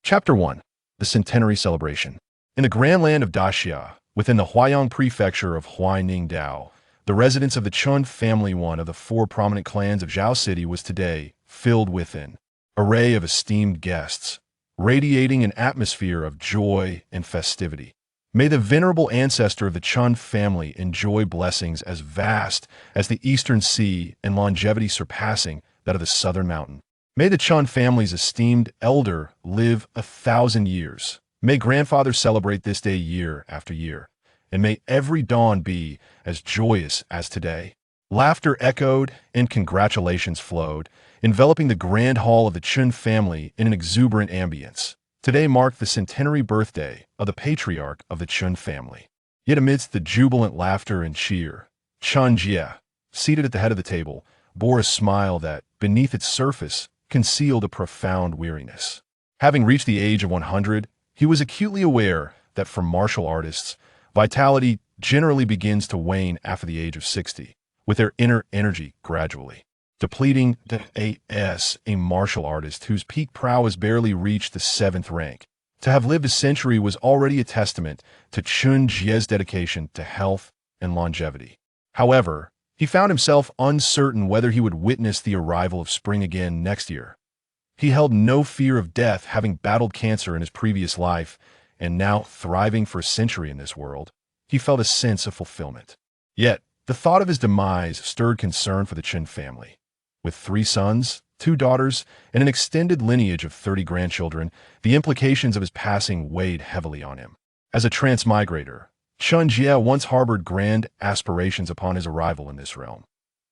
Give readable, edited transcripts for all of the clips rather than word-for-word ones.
Chapter 1. The Centenary Celebration. In the grand land of Daxia, within the Huayang prefecture of Huainingdao, the residence of the Chen family, one of the four prominent clans of Zhao City, was today filled with an array of esteemed guests, radiating an atmosphere of joy and festivity. May the venerable ancestor of the Chen family enjoy blessings as vast as the eastern sea and longevity surpassing that of the southern mountain. May the Chen family's esteemed elder live 1,000 years. May grandfather celebrate this day year after year, and may every dawn be as joyous as today. Laughter echoed and congratulations flowed, enveloping the grand hall of the Chen family in an exuberant ambience. Today marked the centenary birthday of the patriarch of the Chen family. Yet amidst the jubilant laughter and cheer, Chen Jie, seated at the head of the table, bore a smile that, beneath its surface, concealed a profound weariness. Having reached the age of 100, he was acutely aware that for martial artists, vitality generally begins to wane after the age of 60, with their inner energy gradually depleting. A martial artist whose peak prowess barely reached the 7th rank. To have lived a century was already a testament to Chen Jie's dedication to health and longevity. However, he found himself uncertain whether he would witness the arrival of spring again next year. He held no fear of death, having battled cancer in his previous life, and now thriving for a century in this world. He felt a sense of fulfillment. Yet, the thought of his demise stirred concern for the Chen family. With 3 sons, 2 daughters, and an extended lineage of 30 grandchildren, the implications of his passing weighed heavily on him. As a transmigrator, Chen Jie once harbored grand aspirations upon his arrival in this realm.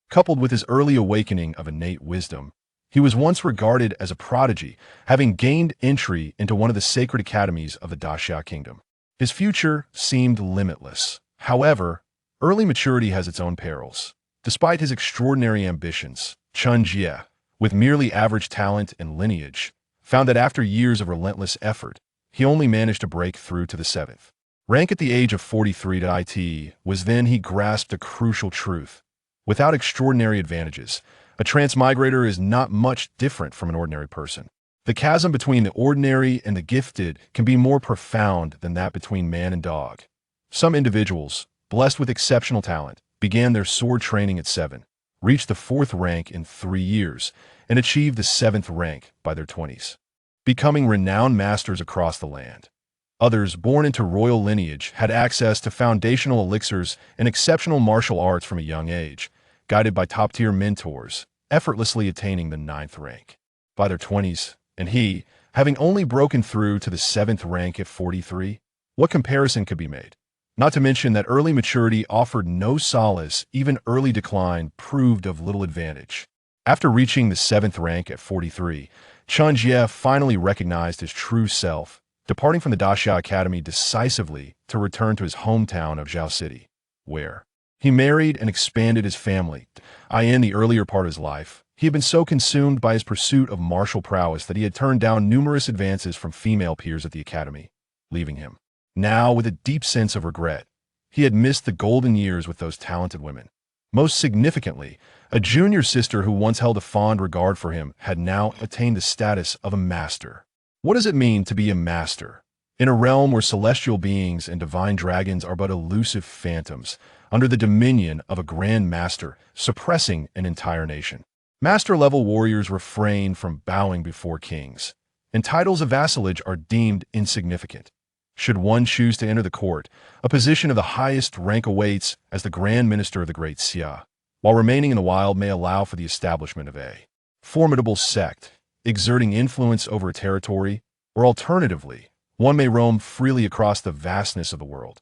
Coupled with his early awakening of innate wisdom, he was once regarded as a prodigy, having gained entry into one of the sacred academies of the Daxia kingdom. His future seemed limitless. However, early maturity has its own perils. Despite his extraordinary ambitions, Chen Jie, with merely average talent and lineage, found that after years of relentless effort, he only managed to break through to the 7th rank at the age of 43. It was then he grasped a crucial truth. Without extraordinary advantages, a transmigrator is not much different from an ordinary person. The chasm between the ordinary and the gifted can be more profound than that between man and dog. Some individuals, blessed with exceptional talent, began their sword training at 7, reached the 4th rank in 3 years, and achieved the 7th rank by their 20s, becoming renowned masters across the land. Others, born into royal lineage, had access to foundational elixirs and exceptional martial arts from a young age, guided by top-tier mentors, effortlessly attaining the 9th rank by their 20s, and he, having only broken through to the 7th rank at 43, what comparison could be made? Not to mention that early maturity offered no solace, even early decline proved of little advantage. After reaching the 7th rank at 43, Chen Jie finally recognized his true self, departing from the Daxia Academy decisively to return to his hometown of Zhao City, where he married and expanded his family. In the earlier part of his life, he had been so consumed by his pursuit of martial prowess that he had turned down numerous advances from female peers at the academy, leaving him. Now, with a deep sense of regret, he had missed the golden years with those talented women. Most significantly, a junior sister who once held a fond regard for him had now attained the status of a master. What does it mean to be a master? In a realm where celestial beings and divine dragons are but elusive phantoms, under the dominion of a grand master, suppressing an entire nation. Master-level warriors refrain from bowing before kings, and titles of vassalage are deemed insignificant. Should one choose to enter the court, a position of the highest rank awaits as the Grand Minister of the Great Xia, while remaining in the wild may allow for the establishment of a formidable sect, exerting influence over a territory, or alternatively, one may roam freely across the vastness of the world.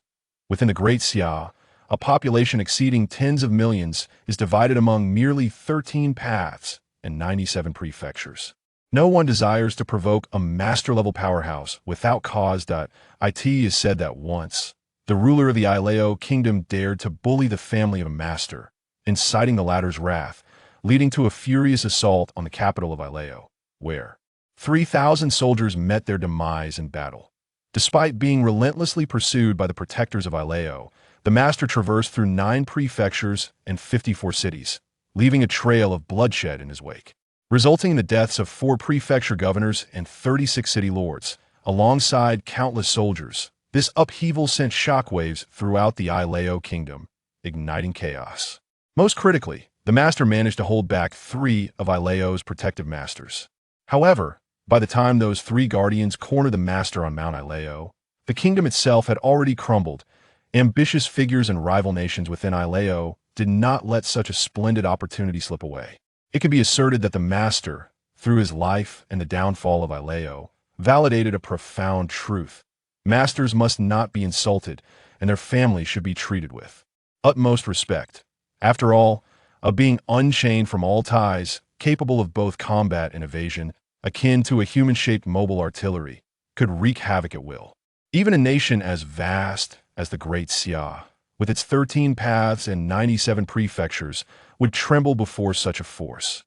Within the Great Xia, a population exceeding tens of millions is divided among merely 13 paths and 97 prefectures. No one desires to provoke a master-level powerhouse without cause. It is said that once, the ruler of the Ileo kingdom dared to bully the family of a master, inciting the latter's wrath, leading to a furious assault on the capital of Ileo, where 3,000 soldiers met their demise in battle. Despite being relentlessly pursued by the protectors of Ileo, the master traversed through 9 prefectures and 54 cities, leaving a trail of bloodshed in his wake. resulting in the deaths of 4 prefecture governors and 36 city lords, alongside countless soldiers. This upheaval sent shockwaves throughout the Ileo kingdom, igniting chaos. Most critically, the master managed to hold back 3 of Ileo's protective masters. However, by the time those 3 guardians cornered the master on Mount Ileo, the kingdom itself had already crumbled. Ambitious figures and rival nations within Ileo did not let such a splendid opportunity slip away. It could be asserted that the master, through his life and the downfall of Ileo, validated a profound truth. Masters must not be insulted, and their families should be treated with utmost respect. After all, a being unchained from all ties, capable of both combat and evasion, akin to a human-shaped mobile artillery, could wreak havoc at will. Even a nation as vast as the Great Xia, with its 13 paths and 97 prefectures, would tremble before such a force.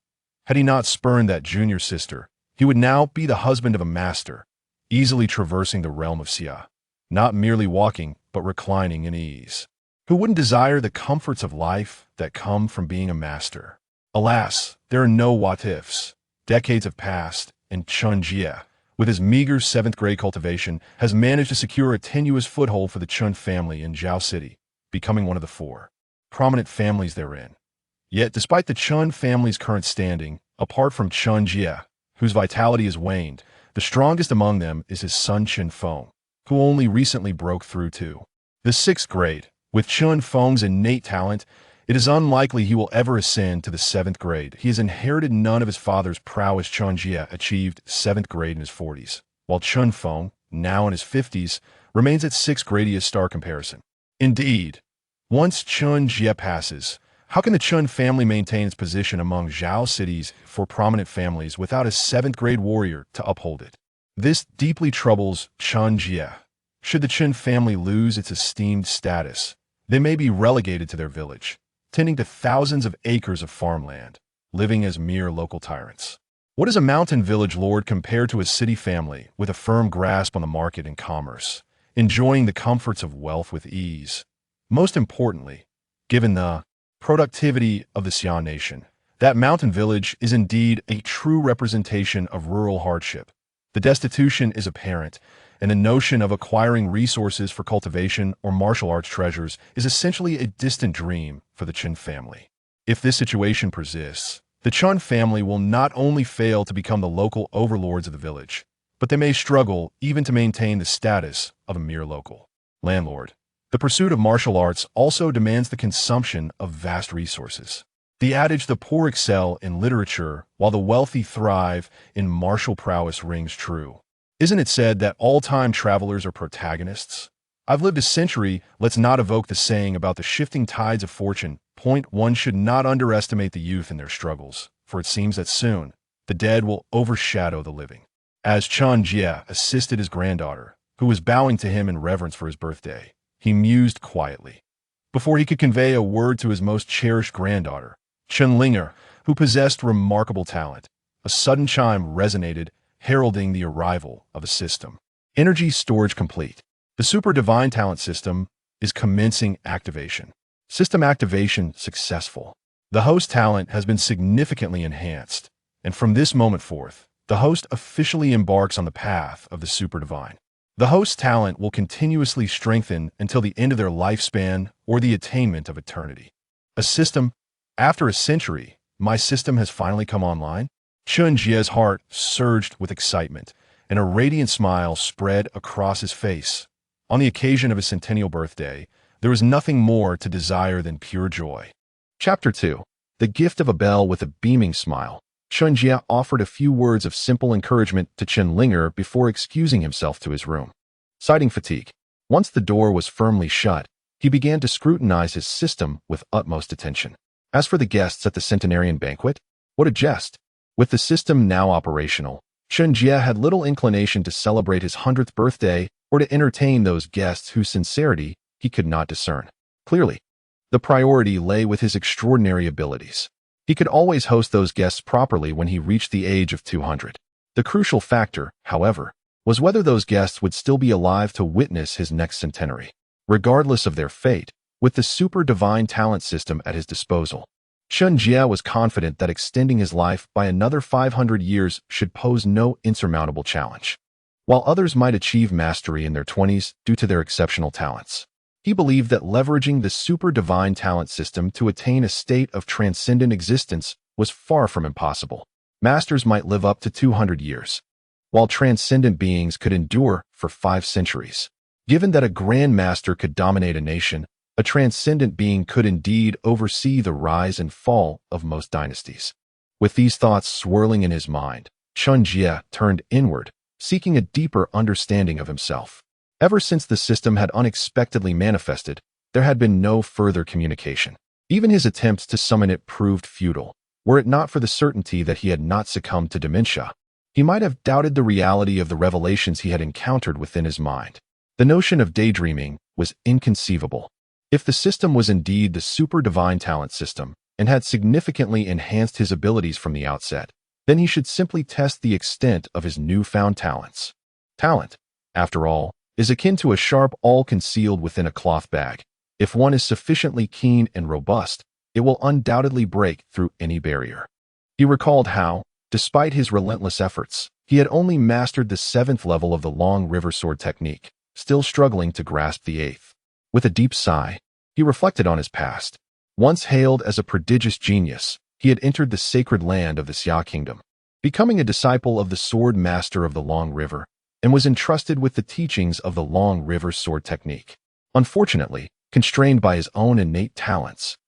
Had he not spurned that junior sister, he would now be the husband of a master, easily traversing the realm of Xia, not merely walking, but reclining in ease. Who wouldn't desire the comforts of life that come from being a master? Alas, there are no what-ifs. Decades have passed, and Chen Jie, with his meager 7th grade cultivation, has managed to secure a tenuous foothold for the Chen family in Zhao City, becoming one of the 4 prominent families therein. Yet, despite the Chen family's current standing, apart from Chen Jie, whose vitality has waned, the strongest among them is his son Chen Feng, who only recently broke through to the 6th grade. With Chen Feng's innate talent, it is unlikely he will ever ascend to the 7th grade. He has inherited none of his father's prowess. Chen Jie achieved 7th grade in his 40s, while Chen Feng, now in his 50s, remains at 6th grade in star comparison. Indeed, once Chen Jie passes, how can the Chen family maintain its position among Zhao City's 4 prominent families without a 7th grade warrior to uphold it? This deeply troubles Chen Jie. Should the Chen family lose its esteemed status, they may be relegated to their village, tending to thousands of acres of farmland, living as mere local tyrants. What is a mountain village lord compared to a city family with a firm grasp on the market and commerce, enjoying the comforts of wealth with ease? Most importantly, given the productivity of the Xian nation, that mountain village is indeed a true representation of rural hardship. The destitution is apparent, and the notion of acquiring resources for cultivation or martial arts treasures is essentially a distant dream for the Chen family. If this situation persists, the Chen family will not only fail to become the local overlords of the village, but they may struggle even to maintain the status of a mere local landlord. The pursuit of martial arts also demands the consumption of vast resources. The adage, "the poor excel in literature while the wealthy thrive in martial prowess," rings true. Isn't it said that all time travelers are protagonists? I've lived a century. Let's not evoke the saying about the shifting tides of fortune. Point 1, should not underestimate the youth in their struggles, for it seems that soon the dead will overshadow the living. As Chen Jie assisted his granddaughter, who was bowing to him in reverence for his birthday, he mused quietly. Before he could convey a word to his most cherished granddaughter, Chen Linger, who possessed remarkable talent, a sudden chime resonated, heralding the arrival of a system. Energy storage complete. The Super Divine Talent System is commencing activation. System activation successful. The host talent has been significantly enhanced, and from this moment forth, the host officially embarks on the path of the Super Divine. The host talent will continuously strengthen until the end of their lifespan or the attainment of eternity. A system. After a century, my system has finally come online. Chen Jie's heart surged with excitement, and a radiant smile spread across his face. On the occasion of his centennial birthday, there was nothing more to desire than pure joy. Chapter 2. The Gift of a Bell. With a beaming smile, Chen Jie offered a few words of simple encouragement to Chen Linger before excusing himself to his room. Citing fatigue, once the door was firmly shut, he began to scrutinize his system with utmost attention. As for the guests at the centenarian banquet, what a jest! With the system now operational, Chen Jie had little inclination to celebrate his 100th birthday or to entertain those guests whose sincerity he could not discern. Clearly, the priority lay with his extraordinary abilities. He could always host those guests properly when he reached the age of 200. The crucial factor, however, was whether those guests would still be alive to witness his next centenary. Regardless of their fate, with the Super Divine Talent System at his disposal, Chen Jie was confident that extending his life by another 500 years should pose no insurmountable challenge. While others might achieve mastery in their 20s due to their exceptional talents, he believed that leveraging the super divine talent system to attain a state of transcendent existence was far from impossible. Masters might live up to 200 years, while transcendent beings could endure for 5 centuries. Given that a grand master could dominate a nation, a transcendent being could indeed oversee the rise and fall of most dynasties. With these thoughts swirling in his mind, Chen Jie turned inward, seeking a deeper understanding of himself. Ever since the system had unexpectedly manifested, there had been no further communication. Even his attempts to summon it proved futile. Were it not for the certainty that he had not succumbed to dementia, he might have doubted the reality of the revelations he had encountered within his mind. The notion of daydreaming was inconceivable. If the system was indeed the super divine talent system and had significantly enhanced his abilities from the outset, then he should simply test the extent of his newfound talents. Talent, after all, is akin to a sharp awl concealed within a cloth bag. If one is sufficiently keen and robust, it will undoubtedly break through any barrier. He recalled how, despite his relentless efforts, he had only mastered the 7th level of the long river sword technique, still struggling to grasp the 8th. With a deep sigh, he reflected on his past. Once hailed as a prodigious genius, he had entered the sacred land of the Xia kingdom, becoming a disciple of the sword master of the Long River, and was entrusted with the teachings of the Long River sword technique. Unfortunately, constrained by his own innate talents,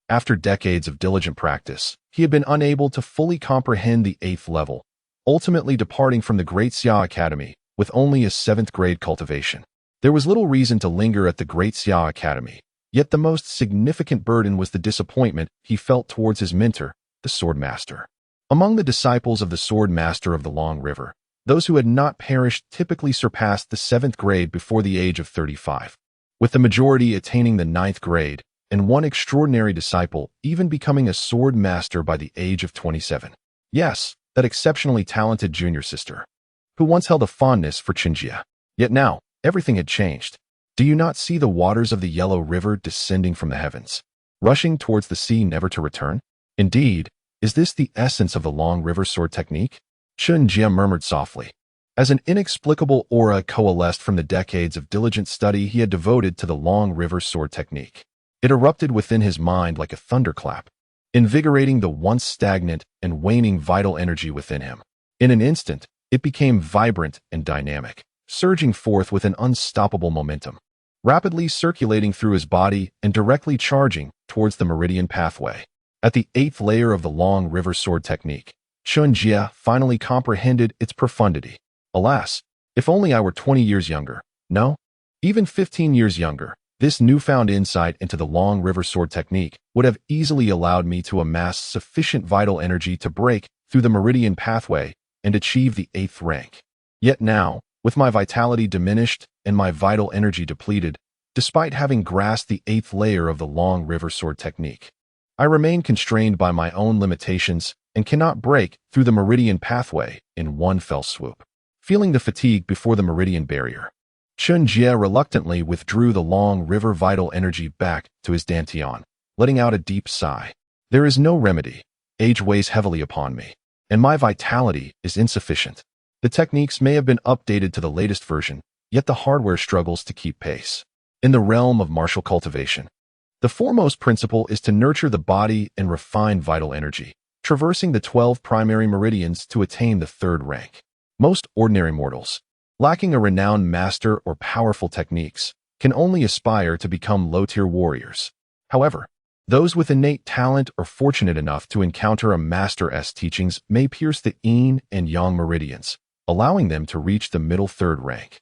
after decades of diligent practice, he had been unable to fully comprehend the 8th level, ultimately departing from the Great Xia Academy with only a 7th grade cultivation. There was little reason to linger at the Great Xia Academy, yet the most significant burden was the disappointment he felt towards his mentor, the Sword Master. Among the disciples of the Sword Master of the Long River, those who had not perished typically surpassed the 7th grade before the age of 35, with the majority attaining the 9th grade, and one extraordinary disciple even becoming a sword master by the age of 27. Yes, that exceptionally talented junior sister, who once held a fondness for Chen Jie. Yet now, everything had changed. Do you not see the waters of the Yellow River descending from the heavens, rushing towards the sea never to return? Indeed, is this the essence of the Long River sword technique? Chen Jie murmured softly, as an inexplicable aura coalesced from the decades of diligent study he had devoted to the Long River sword technique. It erupted within his mind like a thunderclap, invigorating the once stagnant and waning vital energy within him. In an instant, it became vibrant and dynamic, surging forth with an unstoppable momentum, rapidly circulating through his body and directly charging towards the meridian pathway. At the 8th layer of the Long River sword technique, Chen Jie finally comprehended its profundity. Alas, if only I were 20 years younger, no, even 15 years younger, this newfound insight into the Long River sword technique would have easily allowed me to amass sufficient vital energy to break through the meridian pathway and achieve the 8th rank. Yet now, with my vitality diminished and my vital energy depleted, despite having grasped the 8th layer of the Long River sword technique, I remain constrained by my own limitations and cannot break through the meridian pathway in one fell swoop. Feeling the fatigue before the meridian barrier, Chen Jie reluctantly withdrew the Long River vital energy back to his dantian, letting out a deep sigh. There is no remedy. Age weighs heavily upon me, and my vitality is insufficient. The techniques may have been updated to the latest version, yet the hardware struggles to keep pace. In the realm of martial cultivation, the foremost principle is to nurture the body and refine vital energy, traversing the 12 primary meridians to attain the 3rd rank. Most ordinary mortals, lacking a renowned master or powerful techniques, can only aspire to become low-tier warriors. However, those with innate talent or fortunate enough to encounter a master's teachings may pierce the yin and yang meridians, allowing them to reach the middle 3rd rank,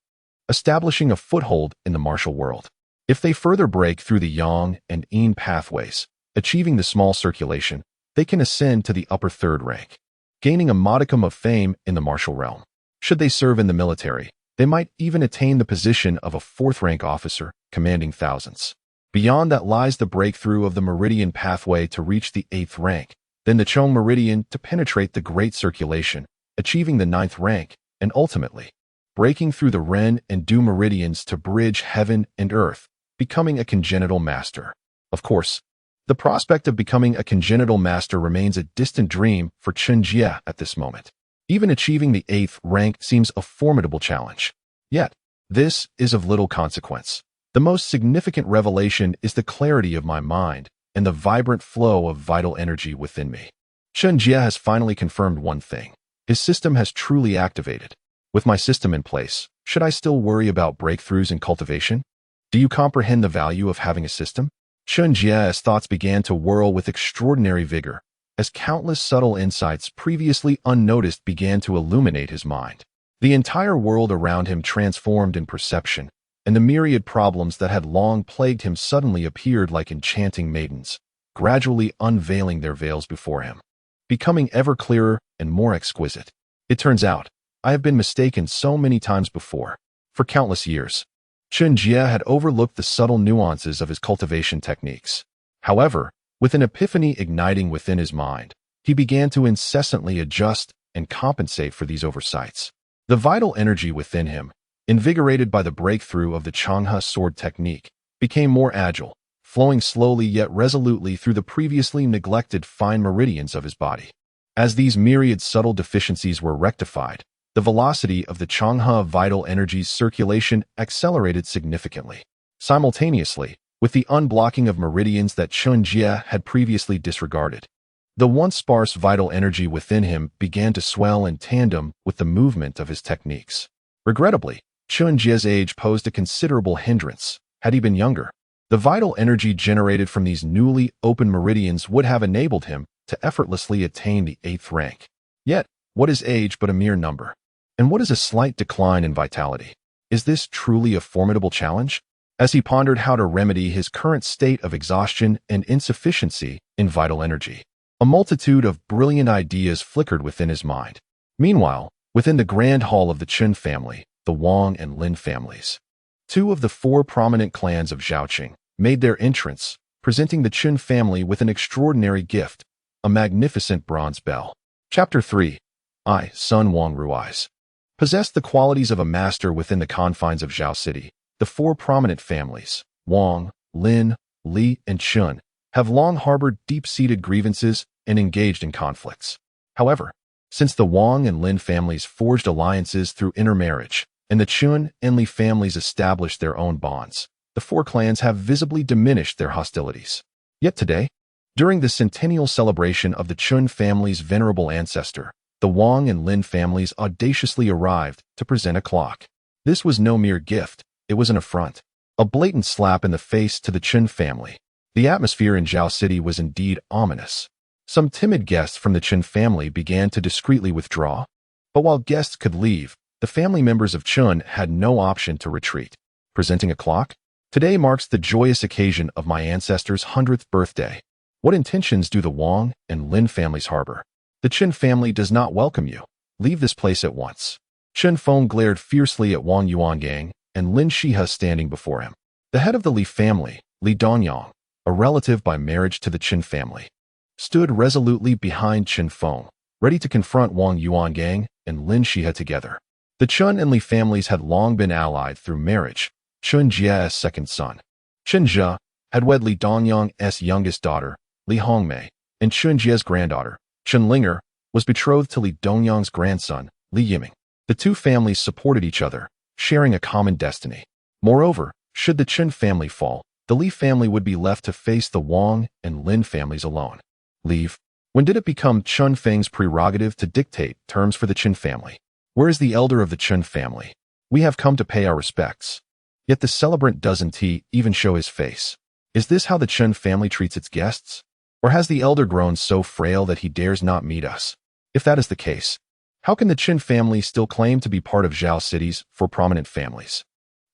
establishing a foothold in the martial world. If they further break through the yang and yin pathways, achieving the small circulation, they can ascend to the upper 3rd rank, gaining a modicum of fame in the martial realm. Should they serve in the military, they might even attain the position of a 4th rank officer, commanding thousands. Beyond that lies the breakthrough of the meridian pathway to reach the 8th rank, then the Chong meridian to penetrate the great circulation, achieving the 9th rank, and ultimately, breaking through the Ren and Du meridians to bridge heaven and earth, becoming a congenital master. Of course, The prospect of becoming a congenital master remains a distant dream for Chen Jie at this moment. Even achieving the 8th rank seems a formidable challenge. Yet, this is of little consequence. The most significant revelation is the clarity of my mind and the vibrant flow of vital energy within me. Chen Jie has finally confirmed one thing. His system has truly activated. With my system in place, should I still worry about breakthroughs in cultivation? Do you comprehend the value of having a system? Chen Jie's thoughts began to whirl with extraordinary vigor, as countless subtle insights previously unnoticed began to illuminate his mind. The entire world around him transformed in perception, and the myriad problems that had long plagued him suddenly appeared like enchanting maidens, gradually unveiling their veils before him, becoming ever clearer and more exquisite. It turns out, I have been mistaken so many times before. For countless years, Chen Jie had overlooked the subtle nuances of his cultivation techniques. However, with an epiphany igniting within his mind, he began to incessantly adjust and compensate for these oversights. The vital energy within him, invigorated by the breakthrough of the Changhe sword technique, became more agile, flowing slowly yet resolutely through the previously neglected fine meridians of his body. As these myriad subtle deficiencies were rectified, the velocity of the Changhe vital energy's circulation accelerated significantly. Simultaneously, with the unblocking of meridians that Chen Jie had previously disregarded, the once sparse vital energy within him began to swell in tandem with the movement of his techniques. Regrettably, Chen Jie's age posed a considerable hindrance. Had he been younger, the vital energy generated from these newly open meridians would have enabled him to effortlessly attain the 8th rank. Yet, what is age but a mere number? And what is a slight decline in vitality? Is this truly a formidable challenge? As he pondered how to remedy his current state of exhaustion and insufficiency in vital energy, a multitude of brilliant ideas flickered within his mind. Meanwhile, within the grand hall of the Chen family, the Wang and Lin families, 2 of the 4 prominent clans of Zhaoqing made their entrance, presenting the Chen family with an extraordinary gift, a magnificent bronze bell. Chapter 3. I, Sun Wang Rui's, possessed the qualities of a master within the confines of Zhao City. The 4 prominent families, Wang, Lin, Li, and Chen, have long harbored deep-seated grievances and engaged in conflicts. However, since the Wang and Lin families forged alliances through intermarriage, and the Chen and Li families established their own bonds, the 4 clans have visibly diminished their hostilities. Yet today, during the centennial celebration of the Chen family's venerable ancestor, the Wang and Lin families audaciously arrived to present a clock. This was no mere gift, it was an affront, a blatant slap in the face to the Chen family. The atmosphere in Zhao City was indeed ominous. Some timid guests from the Chen family began to discreetly withdraw, but while guests could leave, the family members of Chen had no option to retreat. Presenting a clock? Today marks the joyous occasion of my ancestor's 100th birthday. What intentions do the Wang and Lin families harbor? The Chen family does not welcome you. Leave this place at once. Chen Feng glared fiercely at Wang Yuangang and Lin Shihe standing before him. The head of the Li family, Li Dongyang, a relative by marriage to the Chen family, stood resolutely behind Chen Feng, ready to confront Wang Yuangang and Lin Shihe together. The Chen and Li families had long been allied through marriage. Chen Jie's second son, Chen Jie, had wed Li Dongyang's youngest daughter, Li Hongmei, and Chen Jie's granddaughter, Chen Linger, was betrothed to Li Dongyang's grandson, Li Yiming. The 2 families supported each other, sharing a common destiny. Moreover, should the Chen family fall, the Li family would be left to face the Wang and Lin families alone. Leave? When did it become Chen Feng's prerogative to dictate terms for the Chen family? Where is the elder of the Chen family? We have come to pay our respects. Yet the celebrant doesn't even show his face. Is this how the Chen family treats its guests? Or has the elder grown so frail that he dares not meet us? If that is the case, how can the Chen family still claim to be part of Zhao City's 4 prominent families?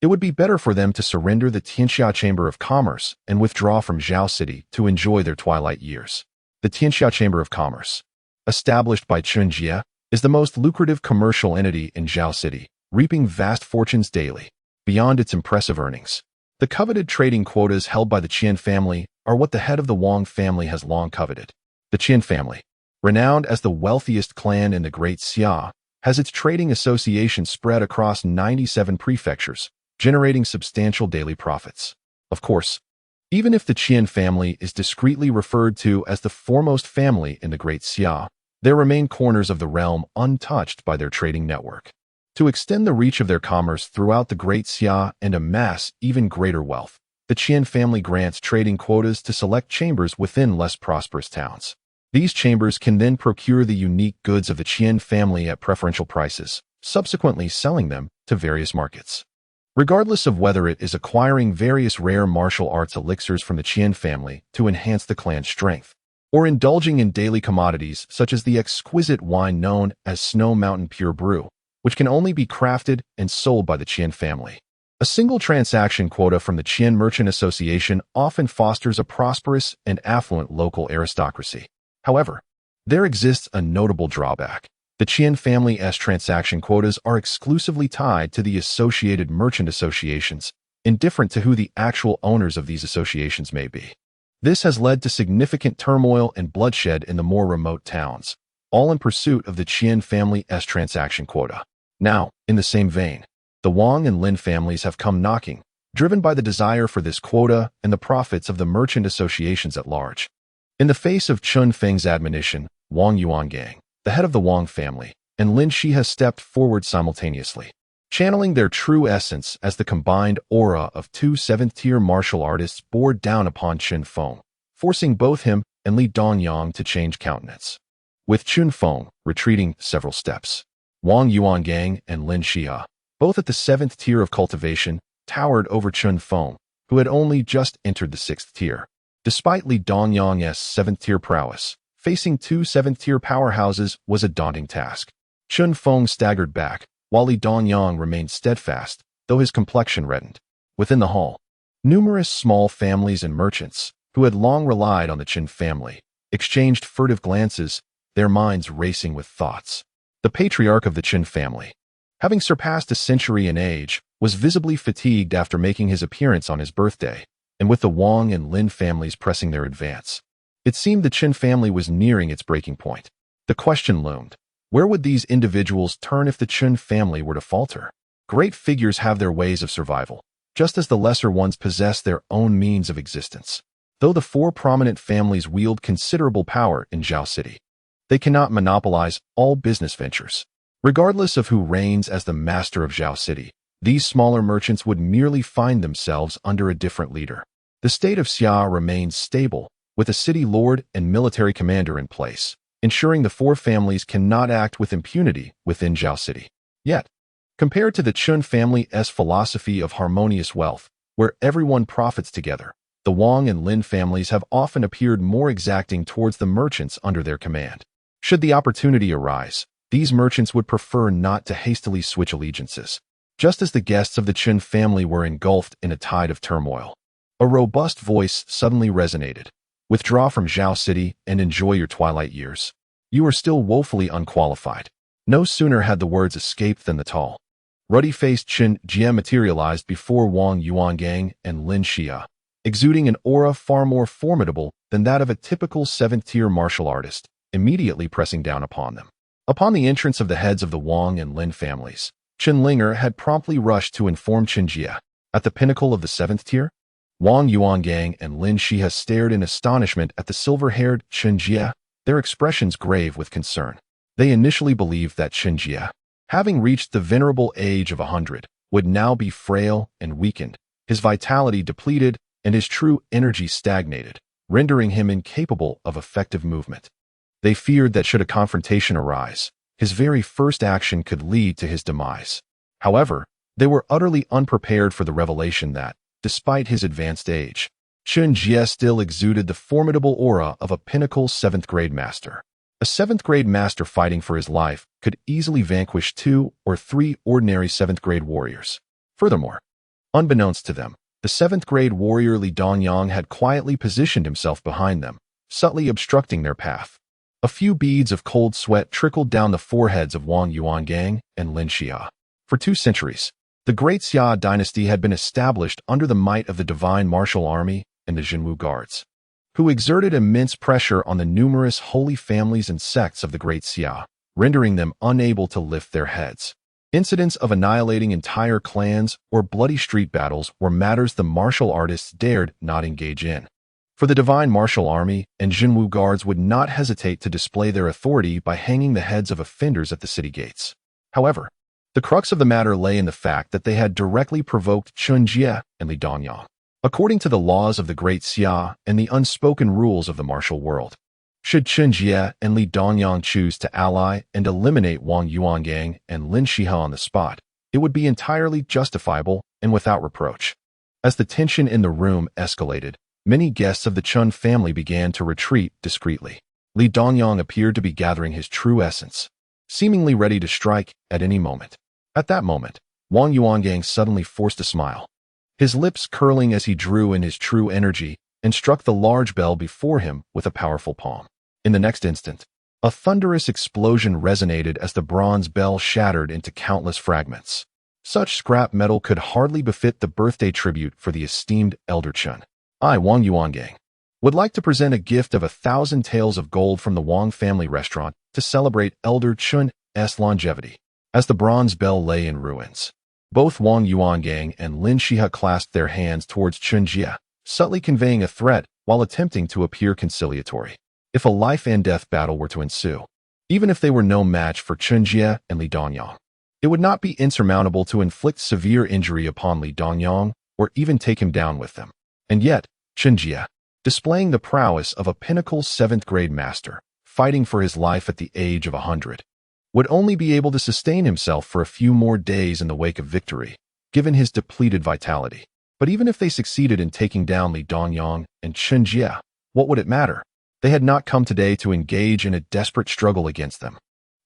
It would be better for them to surrender the Tianxia Chamber of Commerce and withdraw from Zhao City to enjoy their twilight years. The Tianxia Chamber of Commerce, established by Chen Jie, is the most lucrative commercial entity in Zhao City, reaping vast fortunes daily. Beyond its impressive earnings, the coveted trading quotas held by the Qian family are what the head of the Wang family has long coveted. The Qian family, renowned as the wealthiest clan in the Great Xia, has its trading association spread across 97 prefectures, generating substantial daily profits. Of course, Even if the Qian family is discreetly referred to as the foremost family in the Great Xia, there remain corners of the realm untouched by their trading network. To extend the reach of their commerce throughout the Great Xia and amass even greater wealth, the Qian family grants trading quotas to select chambers within less prosperous towns. These chambers can then procure the unique goods of the Qian family at preferential prices, subsequently selling them to various markets. Regardless of whether it is acquiring various rare martial arts elixirs from the Qian family to enhance the clan's strength, or indulging in daily commodities such as the exquisite wine known as Snow Mountain Pure Brew, which can only be crafted and sold by the Qian family. A single transaction quota from the Qian Merchant Association often fosters a prosperous and affluent local aristocracy. However, there exists a notable drawback. The Qian family's transaction quotas are exclusively tied to the associated merchant associations, indifferent to who the actual owners of these associations may be. This has led to significant turmoil and bloodshed in the more remote towns, all in pursuit of the Qian family's transaction quota. Now, in the same vein, the Wang and Lin families have come knocking, driven by the desire for this quota and the profits of the merchant associations at large. In the face of Chun Feng's admonition, Wang Yuangang, the head of the Wang family, and Lin Shi has stepped forward simultaneously, channeling their true essence as the combined aura of two seventh-tier martial artists bore down upon Chen Feng, forcing both him and Li Dongyang to change countenance. With Chen Feng retreating several steps, Wang Yuangang and Lin Xia, both at the seventh tier of cultivation, towered over Chen Feng, who had only just entered the sixth tier. Despite Li Dongyang's seventh-tier prowess, facing two seventh-tier powerhouses was a daunting task. Chen Feng staggered back, while Li Dongyang remained steadfast, though his complexion reddened. Within the hall, numerous small families and merchants, who had long relied on the Chen family, exchanged furtive glances, their minds racing with thoughts. The patriarch of the Chen family, having surpassed a century in age, was visibly fatigued after making his appearance on his birthday, and with the Wang and Lin families pressing their advance, it seemed the Chen family was nearing its breaking point. The question loomed: where would these individuals turn if the Chen family were to falter? Great figures have their ways of survival, just as the lesser ones possess their own means of existence. Though the four prominent families wield considerable power in Zhao City, they cannot monopolize all business ventures. Regardless of who reigns as the master of Zhao City, these smaller merchants would merely find themselves under a different leader. The state of Xia remains stable, with a city lord and military commander in place, ensuring the four families cannot act with impunity within Zhao City. Yet, compared to the Chun family's philosophy of harmonious wealth, where everyone profits together, the Wang and Lin families have often appeared more exacting towards the merchants under their command. Should the opportunity arise, these merchants would prefer not to hastily switch allegiances. Just as the guests of the Chen family were engulfed in a tide of turmoil, a robust voice suddenly resonated. Withdraw from Zhao City and enjoy your twilight years. You are still woefully unqualified. No sooner had the words escaped than the tall, ruddy-faced Chen Jie materialized before Wang Yuangang and Lin Xia, exuding an aura far more formidable than that of a typical seventh-tier martial artist, immediately pressing down upon them. Upon the entrance of the heads of the Wang and Lin families, Chen Linger had promptly rushed to inform Chen Jie. At the pinnacle of the seventh tier, Wang Yuangang and Lin Xia stared in astonishment at the silver-haired Chen Jie, their expressions grave with concern. They initially believed that Chen Jie, having reached the venerable age of 100, would now be frail and weakened, his vitality depleted and his true energy stagnated, rendering him incapable of effective movement. They feared that should a confrontation arise, his very first action could lead to his demise. However, they were utterly unprepared for the revelation that, despite his advanced age, Chen Jie still exuded the formidable aura of a pinnacle seventh-grade master. A seventh-grade master fighting for his life could easily vanquish 2 or 3 ordinary seventh-grade warriors. Furthermore, unbeknownst to them, the seventh-grade warrior Li Dongyang had quietly positioned himself behind them, subtly obstructing their path. A few beads of cold sweat trickled down the foreheads of Wang Yuangang and Lin Xia. For 2 centuries, the Great Xia dynasty had been established under the might of the Divine Martial Army and the Jinwu Guards, who exerted immense pressure on the numerous holy families and sects of the Great Xia, rendering them unable to lift their heads. Incidents of annihilating entire clans or bloody street battles were matters the martial artists dared not engage in. For the Divine Martial Army and Jinwu guards would not hesitate to display their authority by hanging the heads of offenders at the city gates. However, the crux of the matter lay in the fact that they had directly provoked Chen Jie and Li Dongyang. According to the laws of the Great Xia and the unspoken rules of the martial world, should Chen Jie and Li Dongyang choose to ally and eliminate Wang Yuangang and Lin Shihe on the spot, it would be entirely justifiable and without reproach. As the tension in the room escalated, many guests of the Chen family began to retreat discreetly. Li Dongyang appeared to be gathering his true essence, seemingly ready to strike at any moment. At that moment, Wang Yuangang suddenly forced a smile, his lips curling as he drew in his true energy and struck the large bell before him with a powerful palm. In the next instant, a thunderous explosion resonated as the bronze bell shattered into countless fragments. Such scrap metal could hardly befit the birthday tribute for the esteemed Elder Chen. I, Wang Yuangang, would like to present a gift of 1,000 taels of gold from the Wang family restaurant to celebrate Elder Chen's longevity. As the bronze bell lay in ruins, both Wang Yuangang and Lin Shihe clasped their hands towards Chen Jie, subtly conveying a threat while attempting to appear conciliatory. If a life-and-death battle were to ensue, even if they were no match for Chen Jie and Li Dongyang, it would not be insurmountable to inflict severe injury upon Li Dongyang or even take him down with them. And yet, Chen Jie, displaying the prowess of a pinnacle 7th-grade master, fighting for his life at the age of 100, would only be able to sustain himself for a few more days in the wake of victory, given his depleted vitality. But even if they succeeded in taking down Li Dongyang and Chen Jie, what would it matter? They had not come today to engage in a desperate struggle against them.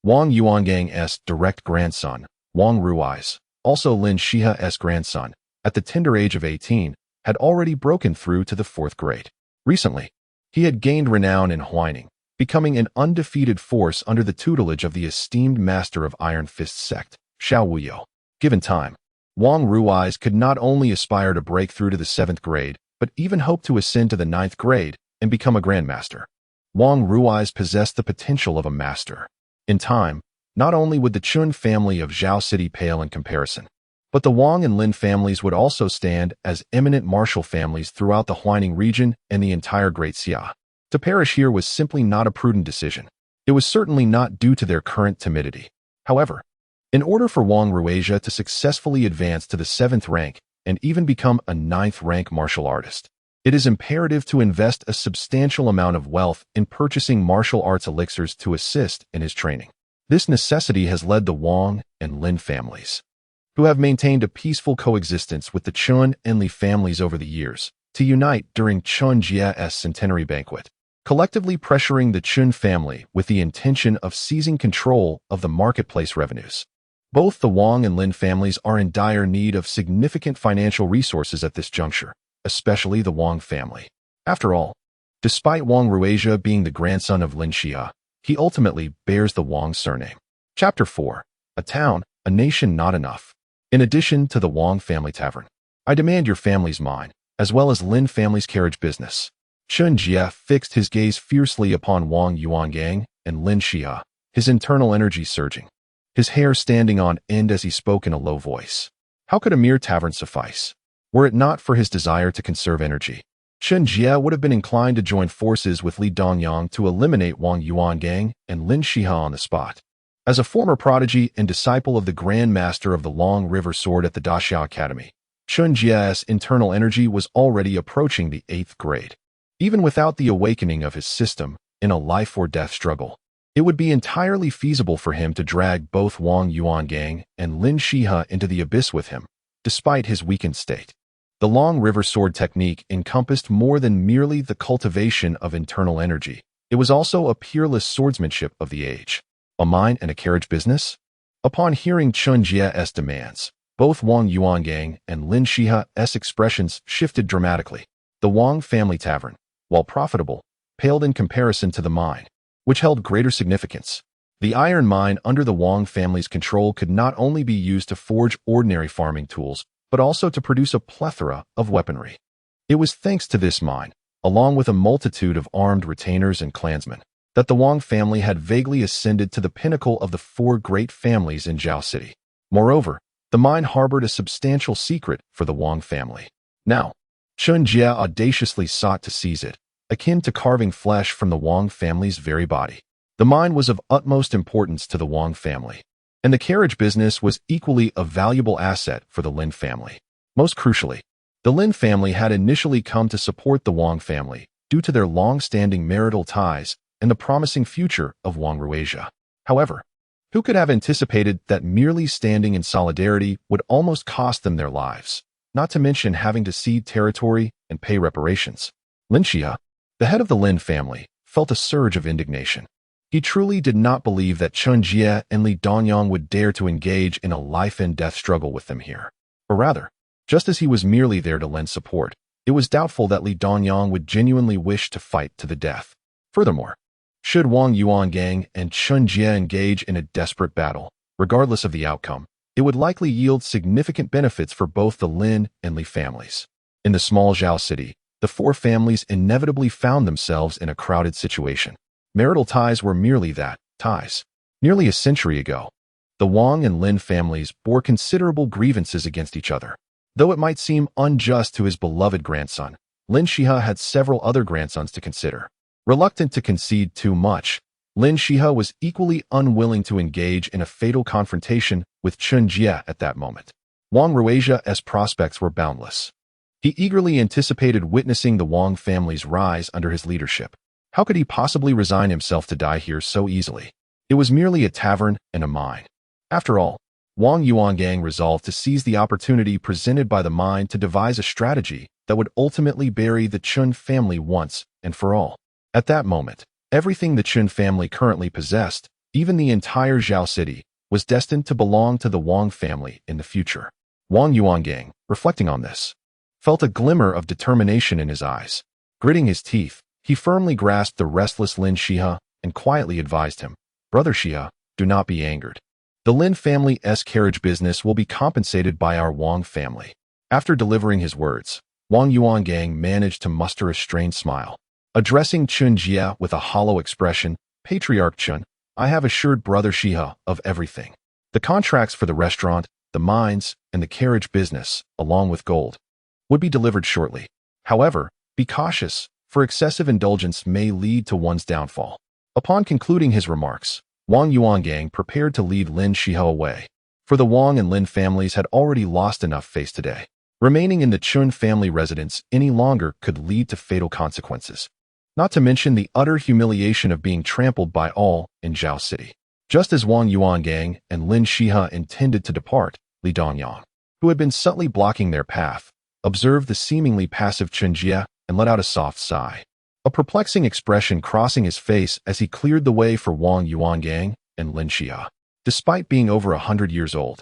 Wang Yuangang's direct grandson, Wang Rui's, also Lin Shihe's grandson, at the tender age of 18, had already broken through to the 4th grade. Recently, he had gained renown in Huaining, becoming an undefeated force under the tutelage of the esteemed master of Iron Fist sect, Xiao Wuyo. Given time, Wang Rui's could not only aspire to break through to the 7th grade, but even hope to ascend to the 9th grade and become a grandmaster. Wang Rui's possessed the potential of a master. In time, not only would the Chun family of Zhao City pale in comparison, but the Wang and Lin families would also stand as eminent martial families throughout the Huaining region and the entire Great Xia. To perish here was simply not a prudent decision. It was certainly not due to their current timidity. However, in order for Wang Ruijia to successfully advance to the 7th rank and even become a 9th rank martial artist, it is imperative to invest a substantial amount of wealth in purchasing martial arts elixirs to assist in his training. This necessity has led the Wang and Lin families, who have maintained a peaceful coexistence with the Chun and Li families over the years, to unite during Chen Jie's centenary banquet, collectively pressuring the Chun family with the intention of seizing control of the marketplace revenues. Both the Wang and Lin families are in dire need of significant financial resources at this juncture, especially the Wang family. After all, despite Wang Ruijia being the grandson of Lin Shihe, he ultimately bears the Wang surname. Chapter 4. A town, a nation not enough. In addition to the Wang family tavern, I demand your family's mine, as well as Lin family's carriage business. Chen Jie fixed his gaze fiercely upon Wang Yuangang and Lin Shihe, his internal energy surging, his hair standing on end as he spoke in a low voice. How could a mere tavern suffice? Were it not for his desire to conserve energy, Chen Jie would have been inclined to join forces with Li Dongyang to eliminate Wang Yuangang and Lin Shihe on the spot. As a former prodigy and disciple of the Grand Master of the Long River Sword at the Daxiao Academy, Chen Jie's internal energy was already approaching the 8th grade. Even without the awakening of his system in a life-or-death struggle, it would be entirely feasible for him to drag both Wang Yuangang and Lin Shihe into the abyss with him, despite his weakened state. The Long River Sword technique encompassed more than merely the cultivation of internal energy. It was also a peerless swordsmanship of the age. A mine and a carriage business? Upon hearing Chen Jie's demands, both Wang Yuangang and Lin Shihe's expressions shifted dramatically. The Wang family tavern, while profitable, paled in comparison to the mine, which held greater significance. The iron mine under the Wang family's control could not only be used to forge ordinary farming tools, but also to produce a plethora of weaponry. It was thanks to this mine, along with a multitude of armed retainers and clansmen, that the Wang family had vaguely ascended to the pinnacle of the 4 great families in Zhao City. Moreover, the mine harbored a substantial secret for the Wang family. Now, Chen Jie audaciously sought to seize it, akin to carving flesh from the Wang family's very body. The mine was of utmost importance to the Wang family, and the carriage business was equally a valuable asset for the Lin family. Most crucially, the Lin family had initially come to support the Wang family due to their long-standing marital ties and the promising future of Wang Ruasia. However, who could have anticipated that merely standing in solidarity would almost cost them their lives, not to mention having to cede territory and pay reparations? Lin Xia, the head of the Lin family, felt a surge of indignation. He truly did not believe that Chen Jie and Li Dongyang would dare to engage in a life-and-death struggle with them here. Or rather, just as he was merely there to lend support, it was doubtful that Li Dongyang would genuinely wish to fight to the death. Furthermore, should Wang Yuangang and Chen Jie engage in a desperate battle, regardless of the outcome, it would likely yield significant benefits for both the Lin and Li families. In the small Zhao city, the four families inevitably found themselves in a crowded situation. Marital ties were merely that, ties. Nearly a century ago, the Wang and Lin families bore considerable grievances against each other. Though it might seem unjust to his beloved grandson, Lin Xia had several other grandsons to consider. Reluctant to concede too much, Lin Xia was equally unwilling to engage in a fatal confrontation with Chen Jie at that moment. Wang Ruasia's prospects were boundless. He eagerly anticipated witnessing the Wang family's rise under his leadership. How could he possibly resign himself to die here so easily? It was merely a tavern and a mine. After all, Wang Yuangang resolved to seize the opportunity presented by the mine to devise a strategy that would ultimately bury the Chen family once and for all. At that moment, everything the Chen family currently possessed, even the entire Zhao city, was destined to belong to the Wang family in the future. Wang Yuangang, reflecting on this, felt a glimmer of determination in his eyes. Gritting his teeth, he firmly grasped the restless Lin Xia and quietly advised him, "Brother Xia, do not be angered. The Lin family's carriage business will be compensated by our Wang family." After delivering his words, Wang Yuangang managed to muster a strained smile. Addressing Chen Jie with a hollow expression, "Patriarch Chen, I have assured Brother Xia of everything. The contracts for the restaurant, the mines, and the carriage business, along with gold, would be delivered shortly. However, be cautious, for excessive indulgence may lead to one's downfall." Upon concluding his remarks, Wang Yuangang prepared to lead Lin Xia away, for the Wang and Lin families had already lost enough face today. Remaining in the Chen family residence any longer could lead to fatal consequences, not to mention the utter humiliation of being trampled by all in Zhao City. Just as Wang Yuangang and Lin Xia intended to depart, Li Dongyang, who had been subtly blocking their path, observed the seemingly passive Chen Jie and let out a soft sigh, a perplexing expression crossing his face as he cleared the way for Wang Yuangang and Lin Xia. Despite being over 100 years old,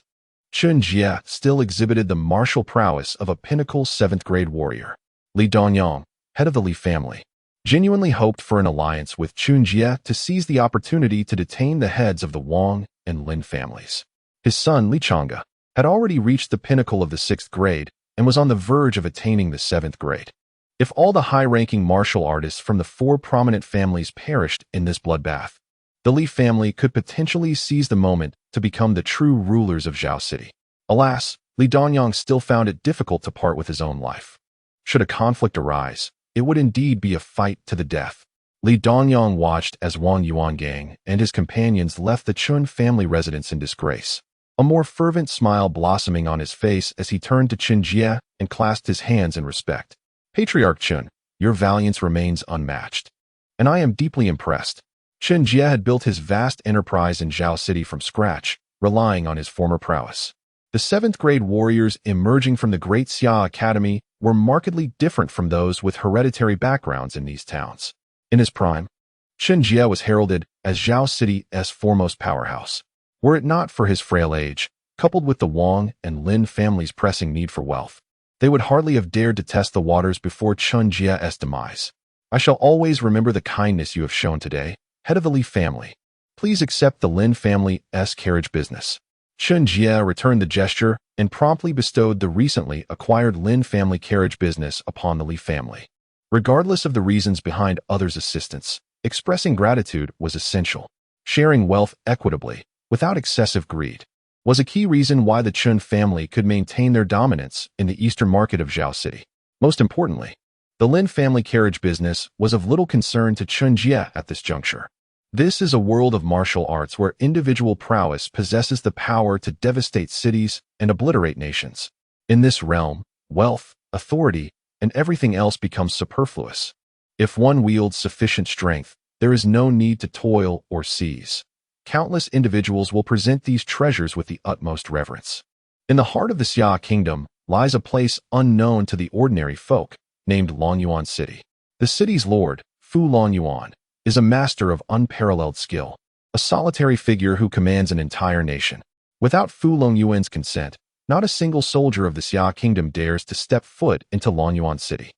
Chen Jie still exhibited the martial prowess of a pinnacle 7th-grade warrior. Li Dongyang, head of the Li family, genuinely hoped for an alliance with Chen Jie to seize the opportunity to detain the heads of the Wang and Lin families. His son, Li Changge, had already reached the pinnacle of the 6th grade and was on the verge of attaining the 7th grade. If all the high-ranking martial artists from the 4 prominent families perished in this bloodbath, the Li family could potentially seize the moment to become the true rulers of Zhao City. Alas, Li Dongyang still found it difficult to part with his own life. Should a conflict arise, it would indeed be a fight to the death. Li Dongyang watched as Wang Yuangang and his companions left the Chen family residence in disgrace, a more fervent smile blossoming on his face as he turned to Chen Jie and clasped his hands in respect. "Patriarch Chen, your valiance remains unmatched, and I am deeply impressed." Chen Jie had built his vast enterprise in Zhao City from scratch, relying on his former prowess. The 7th-grade warriors emerging from the Great Xia Academy were markedly different from those with hereditary backgrounds in these towns. In his prime, Chen Jie was heralded as Zhao City's foremost powerhouse. Were it not for his frail age, coupled with the Wang and Lin families' pressing need for wealth, they would hardly have dared to test the waters before Chen Jie's demise. "I shall always remember the kindness you have shown today, head of the Li family. Please accept the Lin family's carriage business." Chen Jie returned the gesture and promptly bestowed the recently acquired Lin family carriage business upon the Li family. Regardless of the reasons behind others' assistance, expressing gratitude was essential. Sharing wealth equitably, without excessive greed, was a key reason why the Chen family could maintain their dominance in the eastern market of Zhao City. Most importantly, the Lin family carriage business was of little concern to Chen Jie at this juncture. This is a world of martial arts where individual prowess possesses the power to devastate cities and obliterate nations. In this realm, wealth, authority, and everything else becomes superfluous. If one wields sufficient strength, there is no need to toil or seize. Countless individuals will present these treasures with the utmost reverence. In the heart of the Xia kingdom lies a place unknown to the ordinary folk, named Longyuan City. The city's lord, Fu Longyuan, is a master of unparalleled skill, a solitary figure who commands an entire nation. Without Fu Longyuan's consent, not a single soldier of the Xia kingdom dares to step foot into Longyuan City.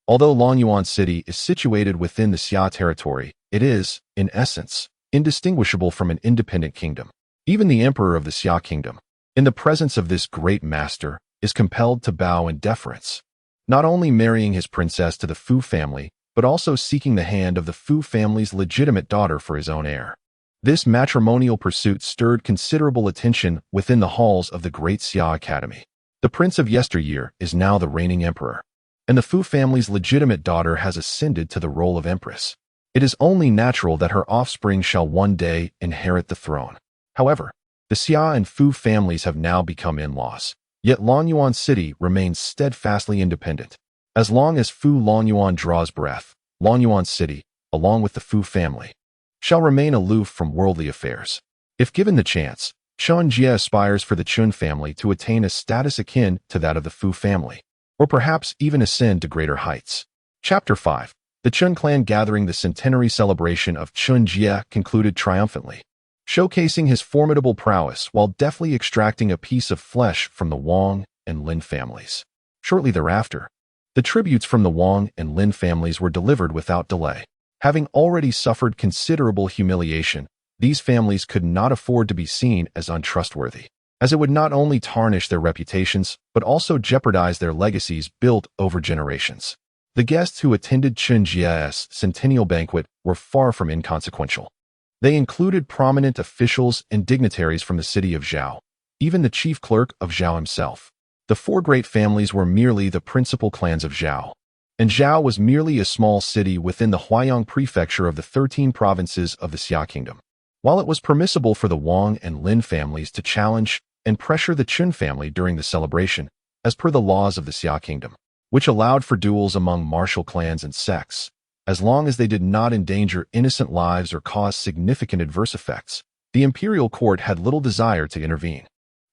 Although Longyuan City is situated within the Xia territory, it is, in essence, indistinguishable from an independent kingdom. Even the emperor of the Xia kingdom, in the presence of this great master, is compelled to bow in deference, not only marrying his princess to the Fu family, but also seeking the hand of the Fu family's legitimate daughter for his own heir. This matrimonial pursuit stirred considerable attention within the halls of the great Xia Academy. The prince of yesteryear is now the reigning emperor, and the Fu family's legitimate daughter has ascended to the role of empress. It is only natural that her offspring shall one day inherit the throne. However, the Xia and Fu families have now become in-laws, yet Longyuan City remains steadfastly independent. As long as Fu Longyuan draws breath, Longyuan City, along with the Fu family, shall remain aloof from worldly affairs. If given the chance, Chen Jie aspires for the Chen family to attain a status akin to that of the Fu family, or perhaps even ascend to greater heights. Chapter 5. The Chen clan gathering. The centenary celebration of Chen Jie concluded triumphantly, showcasing his formidable prowess while deftly extracting a piece of flesh from the Wang and Lin families. Shortly thereafter, the tributes from the Wang and Lin families were delivered without delay. Having already suffered considerable humiliation, these families could not afford to be seen as untrustworthy, as it would not only tarnish their reputations, but also jeopardize their legacies built over generations. The guests who attended Chen Jie's centennial banquet were far from inconsequential. They included prominent officials and dignitaries from the city of Zhao, even the chief clerk of Zhao himself. The four great families were merely the principal clans of Zhao, and Zhao was merely a small city within the Huayang prefecture of the 13 provinces of the Xia kingdom. While it was permissible for the Wang and Lin families to challenge and pressure the Chen family during the celebration, as per the laws of the Xia kingdom, which allowed for duels among martial clans and sects, as long as they did not endanger innocent lives or cause significant adverse effects, the imperial court had little desire to intervene.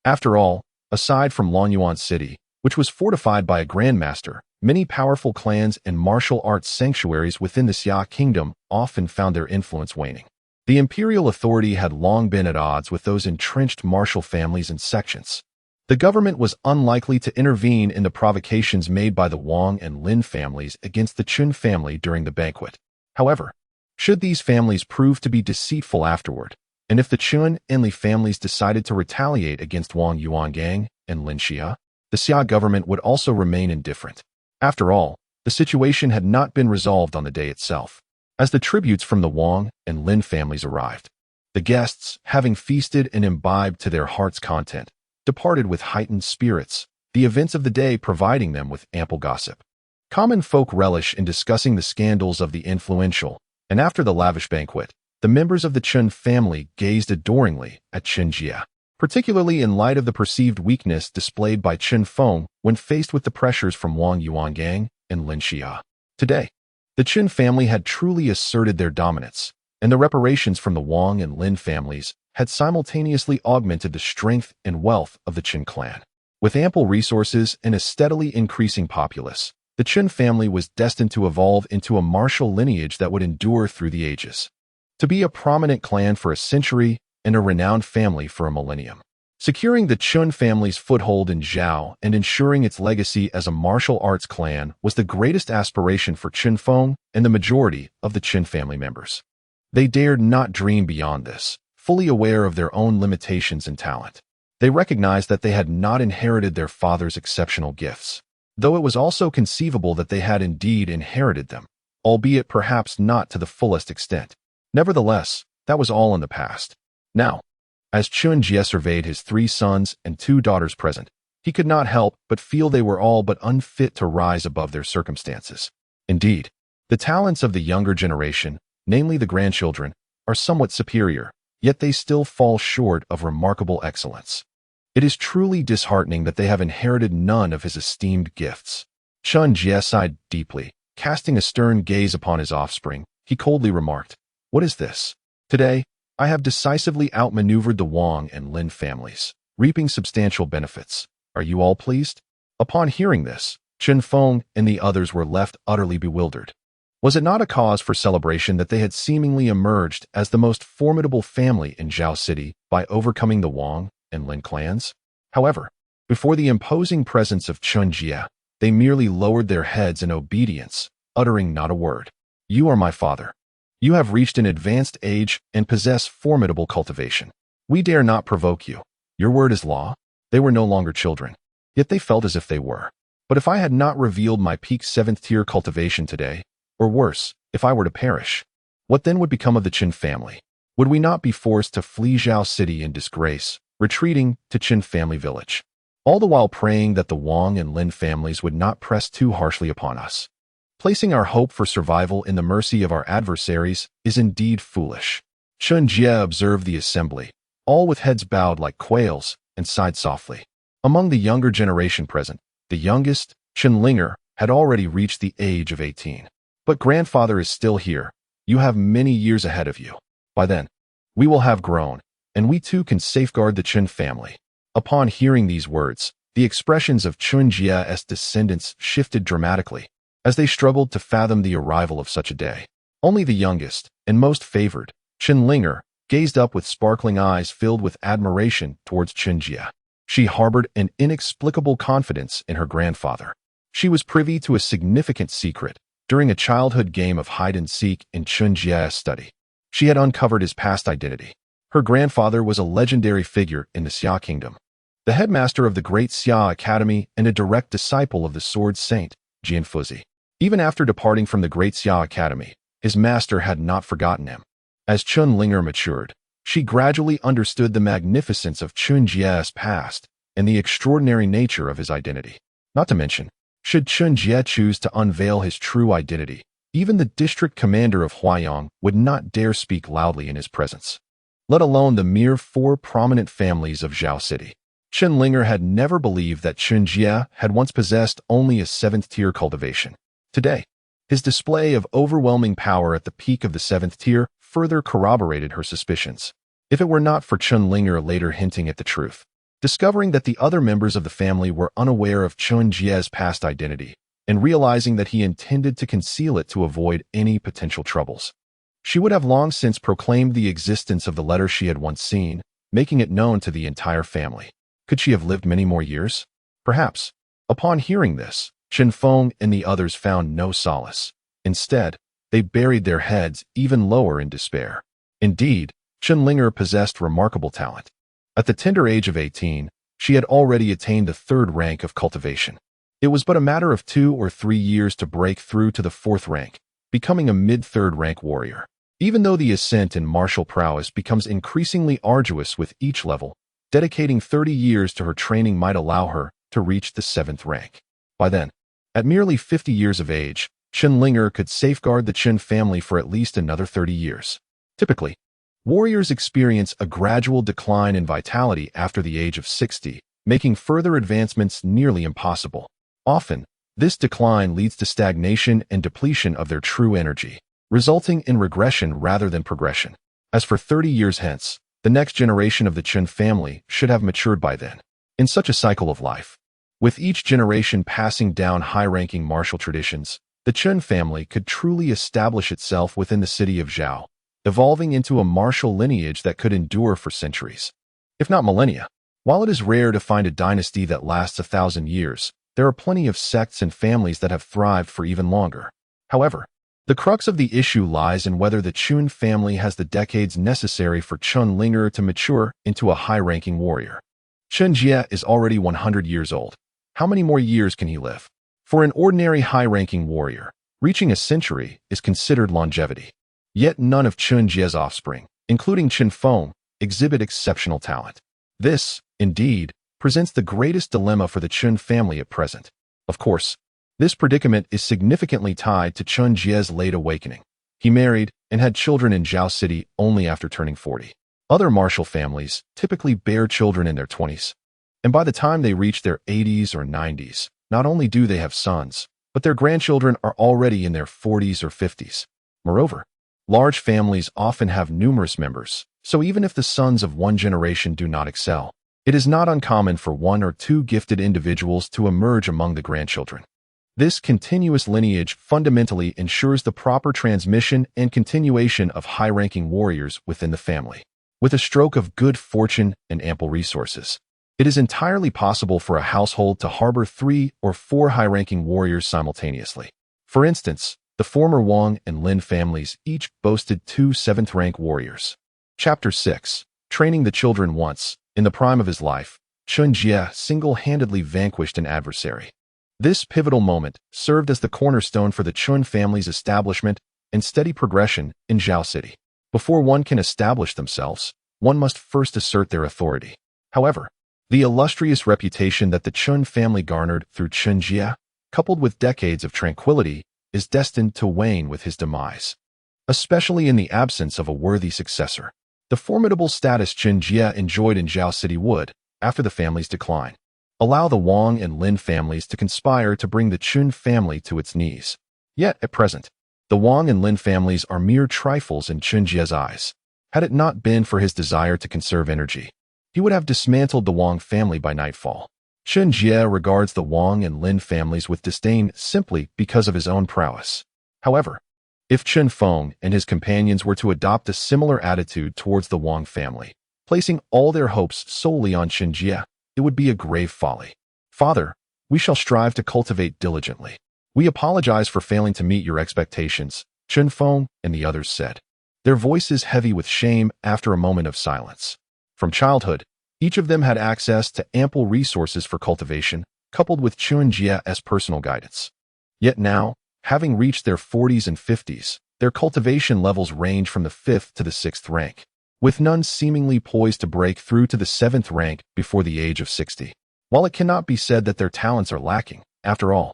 After all, aside from Longyuan City, which was fortified by a grandmaster, many powerful clans and martial arts sanctuaries within the Xia kingdom often found their influence waning. The imperial authority had long been at odds with those entrenched martial families and sections. The government was unlikely to intervene in the provocations made by the Wang and Lin families against the Chen family during the banquet. However, should these families prove to be deceitful afterward, and if the Chen and Li families decided to retaliate against Wang Yuangang and Lin Xia, the Xia government would also remain indifferent. After all, the situation had not been resolved on the day itself. As the tributes from the Wang and Lin families arrived, the guests, having feasted and imbibed to their heart's content, departed with heightened spirits, the events of the day providing them with ample gossip. Common folk relish in discussing the scandals of the influential, and after the lavish banquet, the members of the Chen family gazed adoringly at Chen Jie, particularly in light of the perceived weakness displayed by Chen Feng when faced with the pressures from Wang Yuangang and Lin Xia. Today, the Chen family had truly asserted their dominance, and the reparations from the Wang and Lin families had simultaneously augmented the strength and wealth of the Chen clan. With ample resources and a steadily increasing populace, the Chen family was destined to evolve into a martial lineage that would endure through the ages, to be a prominent clan for a century and a renowned family for a millennium. Securing the Chen family's foothold in Zhao and ensuring its legacy as a martial arts clan was the greatest aspiration for Chen Feng and the majority of the Chen family members. They dared not dream beyond this, fully aware of their own limitations and talent. They recognized that they had not inherited their father's exceptional gifts, though it was also conceivable that they had indeed inherited them, albeit perhaps not to the fullest extent. Nevertheless, that was all in the past. Now, As Chen Jie surveyed his 3 sons and 2 daughters present, he could not help but feel they were all but unfit to rise above their circumstances. Indeed, the talents of the younger generation, namely the grandchildren, are somewhat superior, yet they still fall short of remarkable excellence. It is truly disheartening that they have inherited none of his esteemed gifts. Chen Jie sighed deeply. Casting a stern gaze upon his offspring, he coldly remarked, "What is this? Today, I have decisively outmaneuvered the Wang and Lin families, reaping substantial benefits. Are you all pleased?" Upon hearing this, Chen Feng and the others were left utterly bewildered. Was it not a cause for celebration that they had seemingly emerged as the most formidable family in Zhao City by overcoming the Wang and Lin clans? However, before the imposing presence of Chen Jie, they merely lowered their heads in obedience, uttering not a word. "You are my father. You have reached an advanced age and possess formidable cultivation. We dare not provoke you. Your word is law." They were no longer children, yet they felt as if they were. But if I had not revealed my peak 7th-tier cultivation today, or worse, if I were to perish, what then would become of the Chen family? Would we not be forced to flee Zhao City in disgrace, retreating to Chen family village? All the while praying that the Wang and Lin families would not press too harshly upon us. Placing our hope for survival in the mercy of our adversaries is indeed foolish. Chen Jie observed the assembly, all with heads bowed like quails, and sighed softly. Among the younger generation present, the youngest, Chen Linger, had already reached the age of 18. "But grandfather is still here. You have many years ahead of you. By then, we will have grown, and we too can safeguard the Chen family." Upon hearing these words, the expressions of Chen Jie's descendants shifted dramatically, as they struggled to fathom the arrival of such a day. Only the youngest, and most favored, Chen Linger, gazed up with sparkling eyes filled with admiration towards Chen Jie. She harbored an inexplicable confidence in her grandfather. She was privy to a significant secret during a childhood game of hide-and-seek in Chen Jie's study. She had uncovered his past identity. Her grandfather was a legendary figure in the Xia Kingdom, the headmaster of the Great Xia Academy and a direct disciple of the Sword Saint, Jianfuzi. Even after departing from the Great Xia Academy, his master had not forgotten him. As Chen Linger matured, she gradually understood the magnificence of Chen Jie's past and the extraordinary nature of his identity. Not to mention, should Chen Jie choose to unveil his true identity, even the district commander of Huayang would not dare speak loudly in his presence, let alone the mere 4 prominent families of Zhao City. Chen Linger had never believed that Chen Jie had once possessed only a 7th-tier cultivation. Today, his display of overwhelming power at the peak of the 7th tier further corroborated her suspicions. If it were not for Chen Linger later hinting at the truth, discovering that the other members of the family were unaware of Chen Jie's past identity, and realizing that he intended to conceal it to avoid any potential troubles, she would have long since proclaimed the existence of the letter she had once seen, making it known to the entire family. Could she have lived many more years? Perhaps. Upon hearing this, Chen Feng and the others found no solace. Instead, they buried their heads even lower in despair. Indeed, Chen Linger possessed remarkable talent. At the tender age of 18, she had already attained the 3rd rank of cultivation. It was but a matter of 2 or 3 years to break through to the 4th rank, becoming a mid-3rd rank warrior. Even though the ascent in martial prowess becomes increasingly arduous with each level, dedicating 30 years to her training might allow her to reach the 7th rank. By then, at merely 50 years of age, Chen Linger could safeguard the Chen family for at least another 30 years. Typically, warriors experience a gradual decline in vitality after the age of 60, making further advancements nearly impossible. Often, this decline leads to stagnation and depletion of their true energy, resulting in regression rather than progression. As for 30 years hence, the next generation of the Chen family should have matured by then. In such a cycle of life, with each generation passing down high-ranking martial traditions, the Chen family could truly establish itself within the city of Zhao, evolving into a martial lineage that could endure for centuries, if not millennia. While it is rare to find a dynasty that lasts 1,000 years, there are plenty of sects and families that have thrived for even longer. However, the crux of the issue lies in whether the Chen family has the decades necessary for Chen Linger to mature into a high-ranking warrior. Chen Jie is already 100 years old. How many more years can he live? For an ordinary high-ranking warrior, reaching a century is considered longevity. Yet none of Chen Jie's offspring, including Chen Feng, exhibit exceptional talent. This, indeed, presents the greatest dilemma for the Chen family at present. Of course, this predicament is significantly tied to Chen Jie's late awakening. He married and had children in Zhao City only after turning 40. Other martial families typically bear children in their 20s, and by the time they reach their 80s or 90s, not only do they have sons, but their grandchildren are already in their 40s or 50s. Moreover, large families often have numerous members, so even if the sons of one generation do not excel, it is not uncommon for one or two gifted individuals to emerge among the grandchildren. This continuous lineage fundamentally ensures the proper transmission and continuation of high-ranking warriors within the family. With a stroke of good fortune and ample resources, it is entirely possible for a household to harbor 3 or 4 high-ranking warriors simultaneously. For instance, the former Wang and Lin families each boasted 2 7th-rank warriors. Chapter 6. Training the children. Once, in the prime of his life, Chen Jie single-handedly vanquished an adversary. This pivotal moment served as the cornerstone for the Chen family's establishment and steady progression in Zhao City. Before one can establish themselves, one must first assert their authority. However, the illustrious reputation that the Chen family garnered through Chen Jie, coupled with decades of tranquility, is destined to wane with his demise. Especially in the absence of a worthy successor, the formidable status Chen Jie enjoyed in Zhao City would, after the family's decline, allow the Wang and Lin families to conspire to bring the Chen family to its knees. Yet, at present, the Wang and Lin families are mere trifles in Chen Jie's eyes. Had it not been for his desire to conserve energy, he would have dismantled the Wang family by nightfall. Chen Jie regards the Wang and Lin families with disdain simply because of his own prowess. However, if Chen Feng and his companions were to adopt a similar attitude towards the Wang family, placing all their hopes solely on Chen Jie, it would be a grave folly. Father, we shall strive to cultivate diligently. We apologize for failing to meet your expectations, Chen Feng and the others said, their voices heavy with shame after a moment of silence. From childhood, each of them had access to ample resources for cultivation, coupled with Chen Jie's personal guidance. Yet now, having reached their 40s and 50s, their cultivation levels range from the 5th to the 6th rank, with none seemingly poised to break through to the 7th rank before the age of 60. While it cannot be said that their talents are lacking, after all,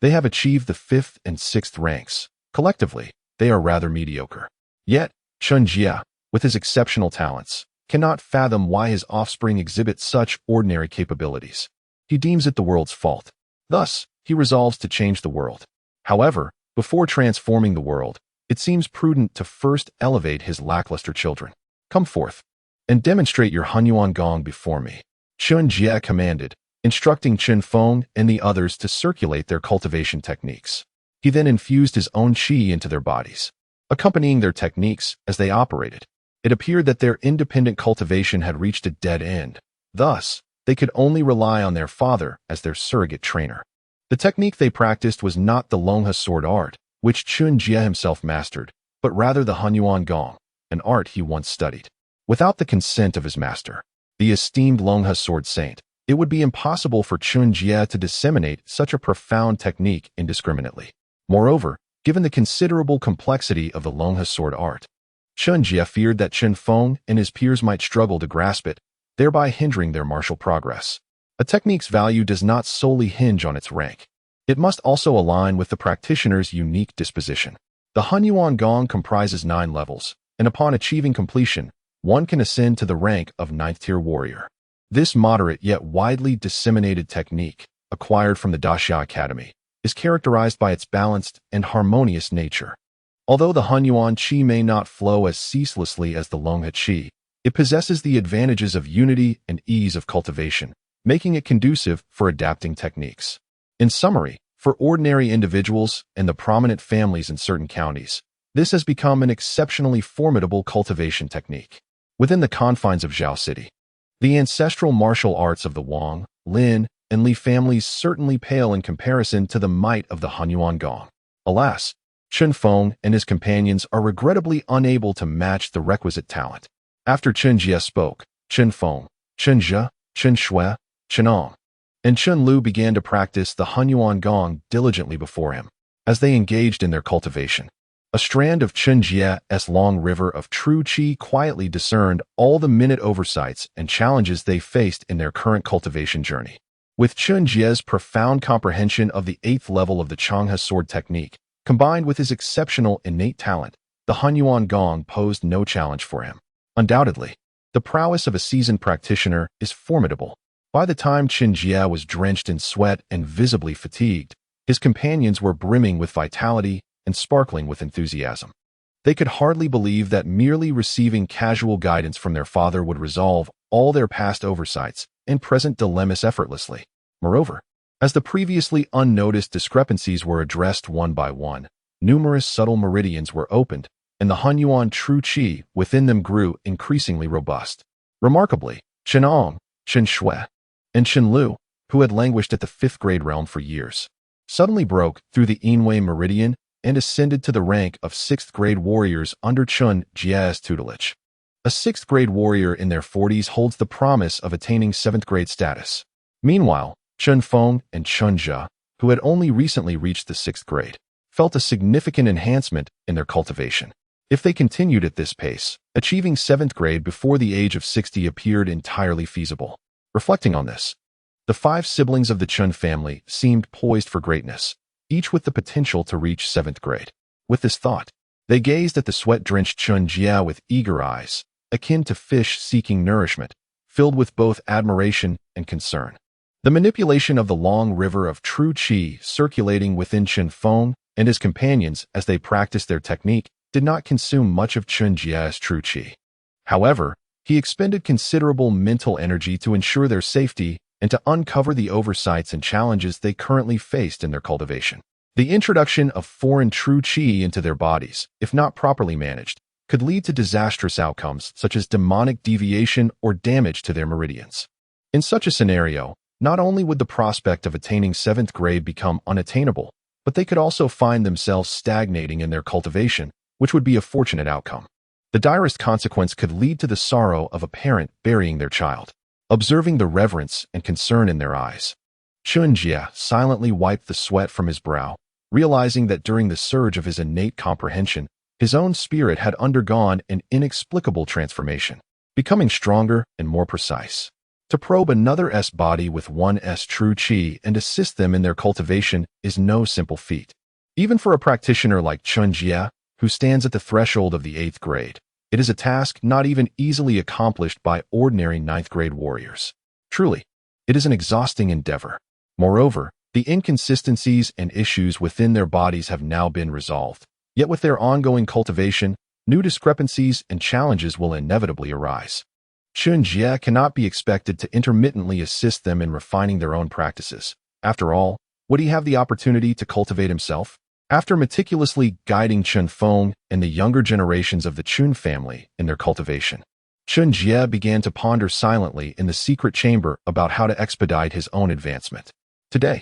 they have achieved the 5th and 6th ranks. Collectively, they are rather mediocre. Yet, Chen Jie, with his exceptional talents, cannot fathom why his offspring exhibit such ordinary capabilities. He deems it the world's fault. Thus, he resolves to change the world. However, before transforming the world, it seems prudent to first elevate his lackluster children. Come forth and demonstrate your Hunyuan Gong before me, Chen Jie commanded, instructing Chen Feng and the others to circulate their cultivation techniques. He then infused his own qi into their bodies, accompanying their techniques as they operated. It appeared that their independent cultivation had reached a dead end. Thus, they could only rely on their father as their surrogate trainer. The technique they practiced was not the Longhe sword art, which Chen Jie himself mastered, but rather the Hunyuan Gong, an art he once studied. Without the consent of his master, the esteemed Longhe sword saint, it would be impossible for Chen Jie to disseminate such a profound technique indiscriminately. Moreover, given the considerable complexity of the Longhe sword art, Chen Jie feared that Chen Feng and his peers might struggle to grasp it, thereby hindering their martial progress. A technique's value does not solely hinge on its rank. It must also align with the practitioner's unique disposition. The Hunyuan Gong comprises 9 levels, and upon achieving completion, one can ascend to the rank of 9th-tier warrior. This moderate yet widely disseminated technique, acquired from the Daxia Academy, is characterized by its balanced and harmonious nature. Although the Hunyuan Qi may not flow as ceaselessly as the Longhe Qi, it possesses the advantages of unity and ease of cultivation, making it conducive for adapting techniques. In summary, for ordinary individuals and the prominent families in certain counties, this has become an exceptionally formidable cultivation technique. Within the confines of Zhao City, the ancestral martial arts of the Wang, Lin, and Li families certainly pale in comparison to the might of the Hunyuan Gong. Alas, Chen Feng and his companions are regrettably unable to match the requisite talent. After Chen Jie spoke, Chen Feng, Chen Jie, Chen Shui, Chen Ong, and Chen Lu began to practice the Hunyuan Gong diligently before him. As they engaged in their cultivation, A strand of Chen Jie's long river of true qi quietly discerned all the minute oversights and challenges they faced in their current cultivation journey. With Chen Jie's profound comprehension of the 8th level of the Changhe sword technique, combined with his exceptional innate talent, the Hunyuan Gong posed no challenge for him. Undoubtedly, the prowess of a seasoned practitioner is formidable. By the time Chen Jie was drenched in sweat and visibly fatigued, his companions were brimming with vitality and sparkling with enthusiasm. They could hardly believe that merely receiving casual guidance from their father would resolve all their past oversights and present dilemmas effortlessly. Moreover, as the previously unnoticed discrepancies were addressed one by one, numerous subtle meridians were opened, and the Hunyuan true qi within them grew increasingly robust. Remarkably, Chen Ong, Chen Shui, and Chen Lu, who had languished at the 5th grade realm for years, suddenly broke through the Yinwei meridian and ascended to the rank of 6th grade warriors under Chen Jie's tutelage. A 6th grade warrior in their 40s holds the promise of attaining 7th grade status. Meanwhile, Chen Feng and Chen Jie, who had only recently reached the 6th grade, felt a significant enhancement in their cultivation. If they continued at this pace, achieving 7th grade before the age of 60 appeared entirely feasible. Reflecting on this, the 5 siblings of the Chen family seemed poised for greatness, each with the potential to reach 7th grade. With this thought, they gazed at the sweat-drenched Chen Jie with eager eyes, akin to fish seeking nourishment, filled with both admiration and concern. The manipulation of the long river of true qi circulating within Chen Feng and his companions as they practiced their technique did not consume much of Chen Jie's true qi. However, he expended considerable mental energy to ensure their safety and to uncover the oversights and challenges they currently faced in their cultivation. The introduction of foreign true qi into their bodies, if not properly managed, could lead to disastrous outcomes such as demonic deviation or damage to their meridians. In such a scenario, not only would the prospect of attaining 7th grade become unattainable, but they could also find themselves stagnating in their cultivation, which would be a fortunate outcome. The direst consequence could lead to the sorrow of a parent burying their child. Observing the reverence and concern in their eyes, Chen Jie silently wiped the sweat from his brow, realizing that during the surge of his innate comprehension, his own spirit had undergone an inexplicable transformation, becoming stronger and more precise. To probe another S body with one S true qi and assist them in their cultivation is no simple feat. Even for a practitioner like Chen Jie, who stands at the threshold of the 8th grade, it is a task not even easily accomplished by ordinary 9th grade warriors. Truly, it is an exhausting endeavor. Moreover, the inconsistencies and issues within their bodies have now been resolved. Yet with their ongoing cultivation, new discrepancies and challenges will inevitably arise. Chen Jie cannot be expected to intermittently assist them in refining their own practices. After all, would he have the opportunity to cultivate himself? After meticulously guiding Chen Feng and the younger generations of the Chun family in their cultivation, Chen Jie began to ponder silently in the secret chamber about how to expedite his own advancement. Today,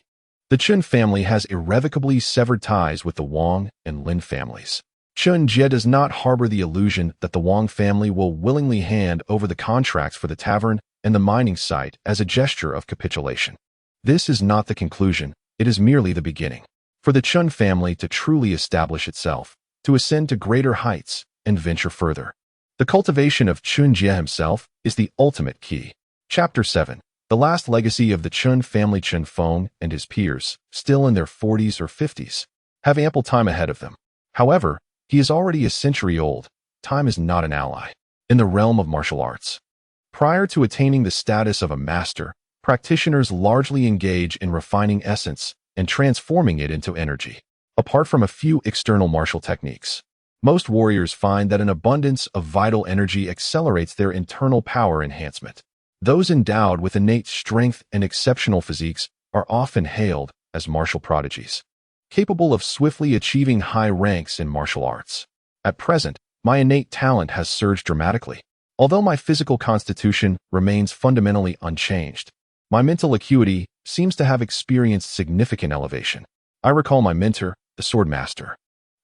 the Chen family has irrevocably severed ties with the Wang and Lin families. Chen Jie does not harbor the illusion that the Wang family will willingly hand over the contracts for the tavern and the mining site as a gesture of capitulation. This is not the conclusion, it is merely the beginning. For the Chen family to truly establish itself, to ascend to greater heights, and venture further. The cultivation of Chen Jie himself is the ultimate key. Chapter 7. The last legacy of the Chen family. Chen Feng and his peers, still in their 40s or 50s, have ample time ahead of them. However, he is already a century old. Time is not an ally. In the realm of martial arts, prior to attaining the status of a master, practitioners largely engage in refining essence and transforming it into energy. Apart from a few external martial techniques, most warriors find that an abundance of vital energy accelerates their internal power enhancement. Those endowed with innate strength and exceptional physiques are often hailed as martial prodigies, capable of swiftly achieving high ranks in martial arts. At present, my innate talent has surged dramatically. Although my physical constitution remains fundamentally unchanged, my mental acuity seems to have experienced significant elevation. I recall my mentor, the sword master,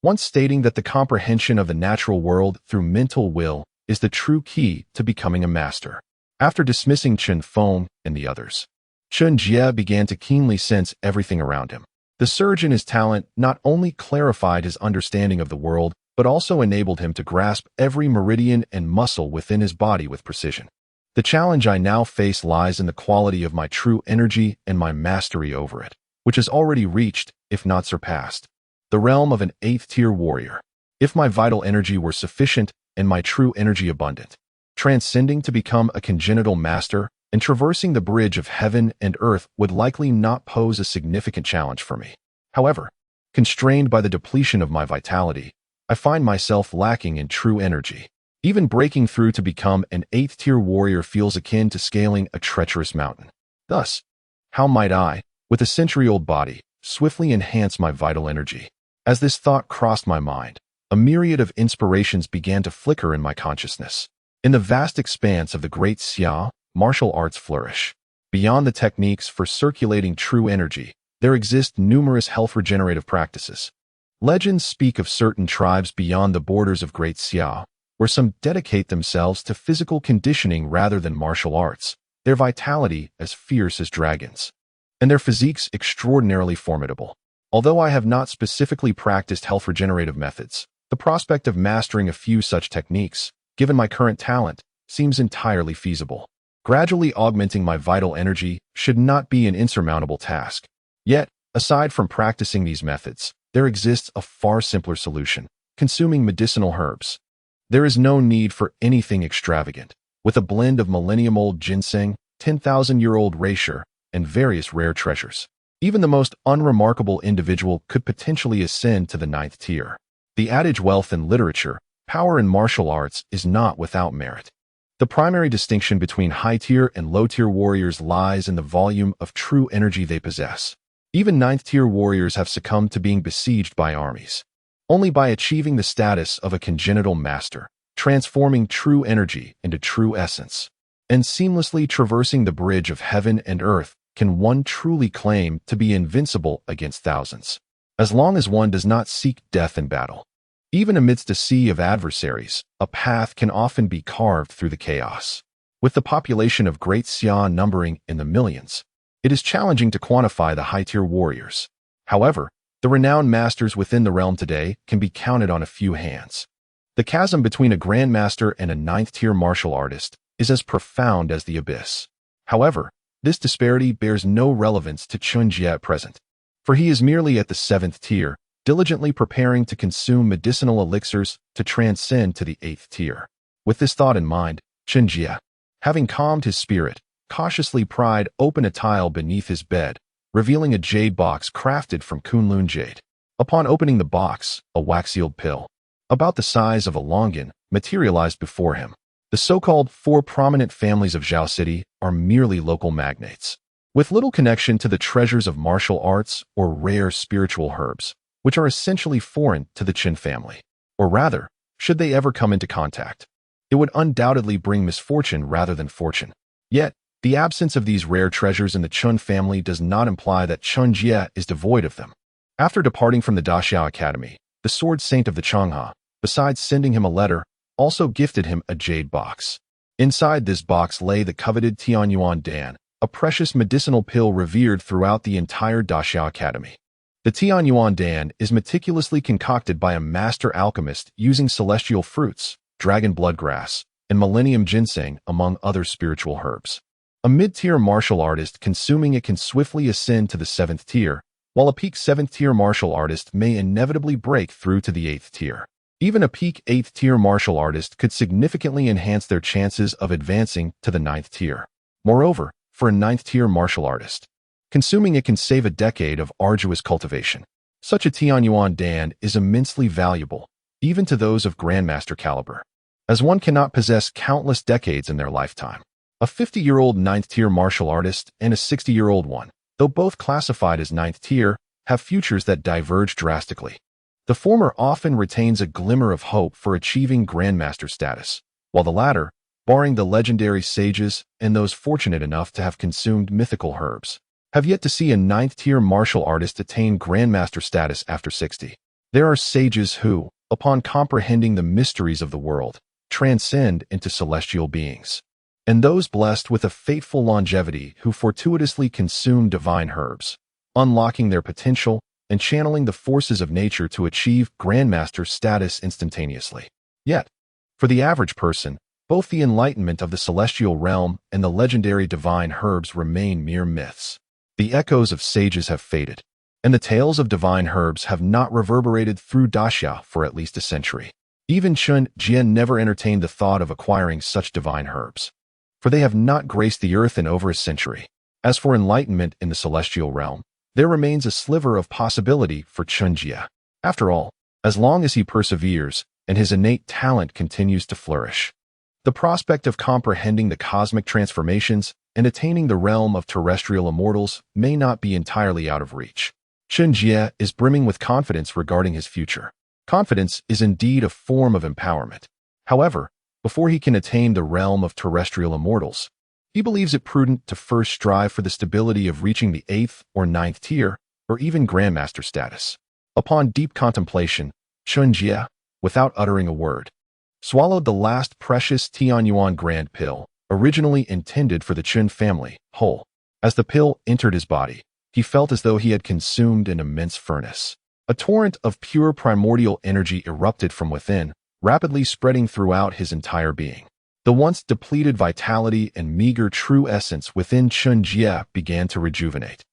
once stating that the comprehension of the natural world through mental will is the true key to becoming a master. After dismissing Chen Feng and the others, Chen Jie began to keenly sense everything around him. The surge in his talent not only clarified his understanding of the world, but also enabled him to grasp every meridian and muscle within his body with precision. The challenge I now face lies in the quality of my true energy and my mastery over it, which has already reached, if not surpassed, the realm of an 8th-tier warrior. If my vital energy were sufficient and my true energy abundant, transcending to become a congenital master and traversing the bridge of heaven and earth would likely not pose a significant challenge for me. However, constrained by the depletion of my vitality, I find myself lacking in true energy. Even breaking through to become an 8th-tier warrior feels akin to scaling a treacherous mountain. Thus, how might I, with a century-old body, swiftly enhance my vital energy? As this thought crossed my mind, a myriad of inspirations began to flicker in my consciousness. In the vast expanse of the great Xia, martial arts flourish. Beyond the techniques for circulating true energy, there exist numerous health-regenerative practices. Legends speak of certain tribes beyond the borders of Great Xia, where some dedicate themselves to physical conditioning rather than martial arts, their vitality as fierce as dragons, and their physiques extraordinarily formidable. Although I have not specifically practiced health-regenerative methods, the prospect of mastering a few such techniques, given my current talent, seems entirely feasible. Gradually augmenting my vital energy should not be an insurmountable task. Yet, aside from practicing these methods, there exists a far simpler solution: consuming medicinal herbs. There is no need for anything extravagant. With a blend of millennium-old ginseng, 10,000-year-old reishi, and various rare treasures, even the most unremarkable individual could potentially ascend to the 9th tier. The adage wealth in literature, power in martial arts is not without merit. The primary distinction between high-tier and low-tier warriors lies in the volume of true energy they possess. Even 9th-tier warriors have succumbed to being besieged by armies. Only by achieving the status of a congenital master, transforming true energy into true essence, and seamlessly traversing the bridge of heaven and earth, can one truly claim to be invincible against thousands. As long as one does not seek death in battle. Even amidst a sea of adversaries, a path can often be carved through the chaos. With the population of Great Xia numbering in the millions, it is challenging to quantify the high-tier warriors. However, the renowned masters within the realm today can be counted on a few hands. The chasm between a grandmaster and a 9th-tier martial artist is as profound as the abyss. However, this disparity bears no relevance to Chen Jie at present, for he is merely at the 7th tier, diligently preparing to consume medicinal elixirs to transcend to the 8th tier. With this thought in mind, Chen Jie, having calmed his spirit, cautiously pried open a tile beneath his bed, revealing a jade box crafted from Kunlun jade. Upon opening the box, a wax-sealed pill, about the size of a longan, materialized before him. The so-called 4 prominent families of Zhao City are merely local magnates, with little connection to the treasures of martial arts or rare spiritual herbs, which are essentially foreign to the Chen family. Or rather, should they ever come into contact, it would undoubtedly bring misfortune rather than fortune. Yet, the absence of these rare treasures in the Chen family does not imply that Chen Jie is devoid of them. After departing from the Daxiao Academy, the Sword Saint of the Changhe, besides sending him a letter, also gifted him a jade box. Inside this box lay the coveted Tianyuan Dan, a precious medicinal pill revered throughout the entire Daxiao Academy. The Tianyuan Dan is meticulously concocted by a master alchemist using celestial fruits, dragon blood grass, and millennium ginseng among other spiritual herbs. A mid-tier martial artist consuming it can swiftly ascend to the 7th tier, while a peak 7th tier martial artist may inevitably break through to the 8th tier. Even a peak 8th tier martial artist could significantly enhance their chances of advancing to the 9th tier. Moreover, for a 9th tier martial artist, consuming it can save a decade of arduous cultivation. Such a Tianyuan Dan is immensely valuable, even to those of grandmaster caliber, as one cannot possess countless decades in their lifetime. A 50-year-old 9th tier martial artist and a 60-year-old one, though both classified as 9th tier, have futures that diverge drastically. The former often retains a glimmer of hope for achieving grandmaster status, while the latter, barring the legendary sages and those fortunate enough to have consumed mythical herbs, have yet to see a 9th tier martial artist attain grandmaster status after 60. There are sages who, upon comprehending the mysteries of the world, transcend into celestial beings, and those blessed with a fateful longevity who fortuitously consume divine herbs, unlocking their potential and channeling the forces of nature to achieve grandmaster status instantaneously. Yet, for the average person, both the enlightenment of the celestial realm and the legendary divine herbs remain mere myths. The echoes of sages have faded, and the tales of divine herbs have not reverberated through Daxia for at least a century. Even Chen Jie never entertained the thought of acquiring such divine herbs, for they have not graced the earth in over a century. As for enlightenment in the celestial realm, there remains a sliver of possibility for Chen Jie. After all, as long as he perseveres and his innate talent continues to flourish, the prospect of comprehending the cosmic transformations and attaining the realm of terrestrial immortals may not be entirely out of reach. Chen Jie is brimming with confidence regarding his future. Confidence is indeed a form of empowerment. However, before he can attain the realm of terrestrial immortals, he believes it prudent to first strive for the stability of reaching the 8th or 9th tier, or even grandmaster status. Upon deep contemplation, Chen Jie, without uttering a word, swallowed the last precious Tianyuan grand pill, originally intended for the Chen family, whole. As the pill entered his body, he felt as though he had consumed an immense furnace. A torrent of pure primordial energy erupted from within, rapidly spreading throughout his entire being. The once depleted vitality and meager true essence within Chen Jie began to rejuvenate,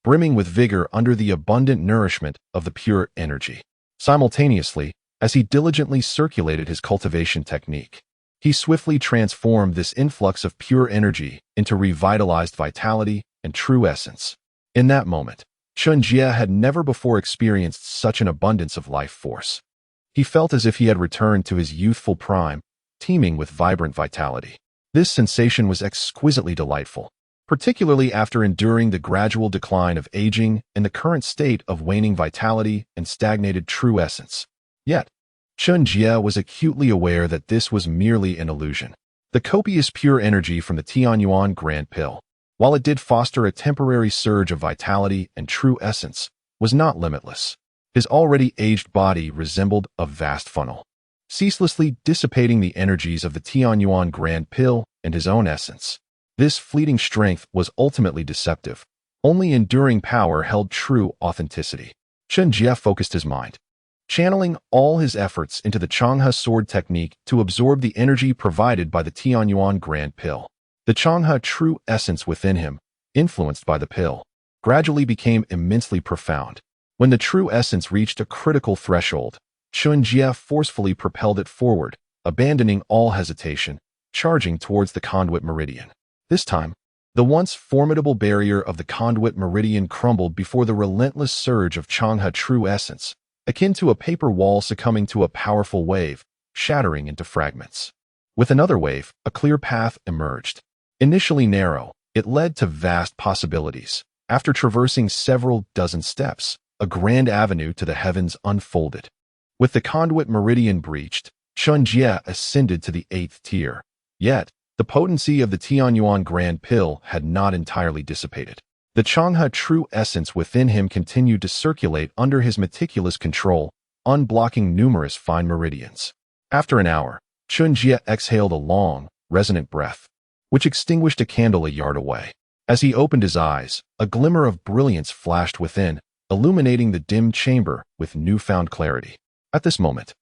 brimming with vigor under the abundant nourishment of the pure energy. Simultaneously, as he diligently circulated his cultivation technique, he swiftly transformed this influx of pure energy into revitalized vitality and true essence. In that moment, Chen Jie had never before experienced such an abundance of life force. He felt as if he had returned to his youthful prime, teeming with vibrant vitality. This sensation was exquisitely delightful, particularly after enduring the gradual decline of aging and the current state of waning vitality and stagnated true essence. Yet, Chen Jie was acutely aware that this was merely an illusion. The copious pure energy from the Tianyuan Grand Pill, while it did foster a temporary surge of vitality and true essence, was not limitless. His already aged body resembled a vast funnel, ceaselessly dissipating the energies of the Tianyuan Grand Pill and his own essence. This fleeting strength was ultimately deceptive. Only enduring power held true authenticity. Chen Jie focused his mind, channeling all his efforts into the Changhe sword technique to absorb the energy provided by the Tianyuan Grand Pill. The Changhe true essence within him, influenced by the pill, gradually became immensely profound. When the true essence reached a critical threshold, Chen Jie forcefully propelled it forward, abandoning all hesitation, charging towards the conduit meridian. This time, the once formidable barrier of the conduit meridian crumbled before the relentless surge of Changhe true essence, akin to a paper wall succumbing to a powerful wave, shattering into fragments. With another wave, a clear path emerged. Initially narrow, it led to vast possibilities. After traversing several dozen steps, a grand avenue to the heavens unfolded. With the conduit meridian breached, Chen Jie ascended to the 8th tier. Yet, the potency of the Tianyuan Grand Pill had not entirely dissipated. The Changhe true essence within him continued to circulate under his meticulous control, unblocking numerous fine meridians. After an hour, Chen Jie exhaled a long, resonant breath, which extinguished a candle a yard away. As he opened his eyes, a glimmer of brilliance flashed within, illuminating the dim chamber with newfound clarity. At this moment,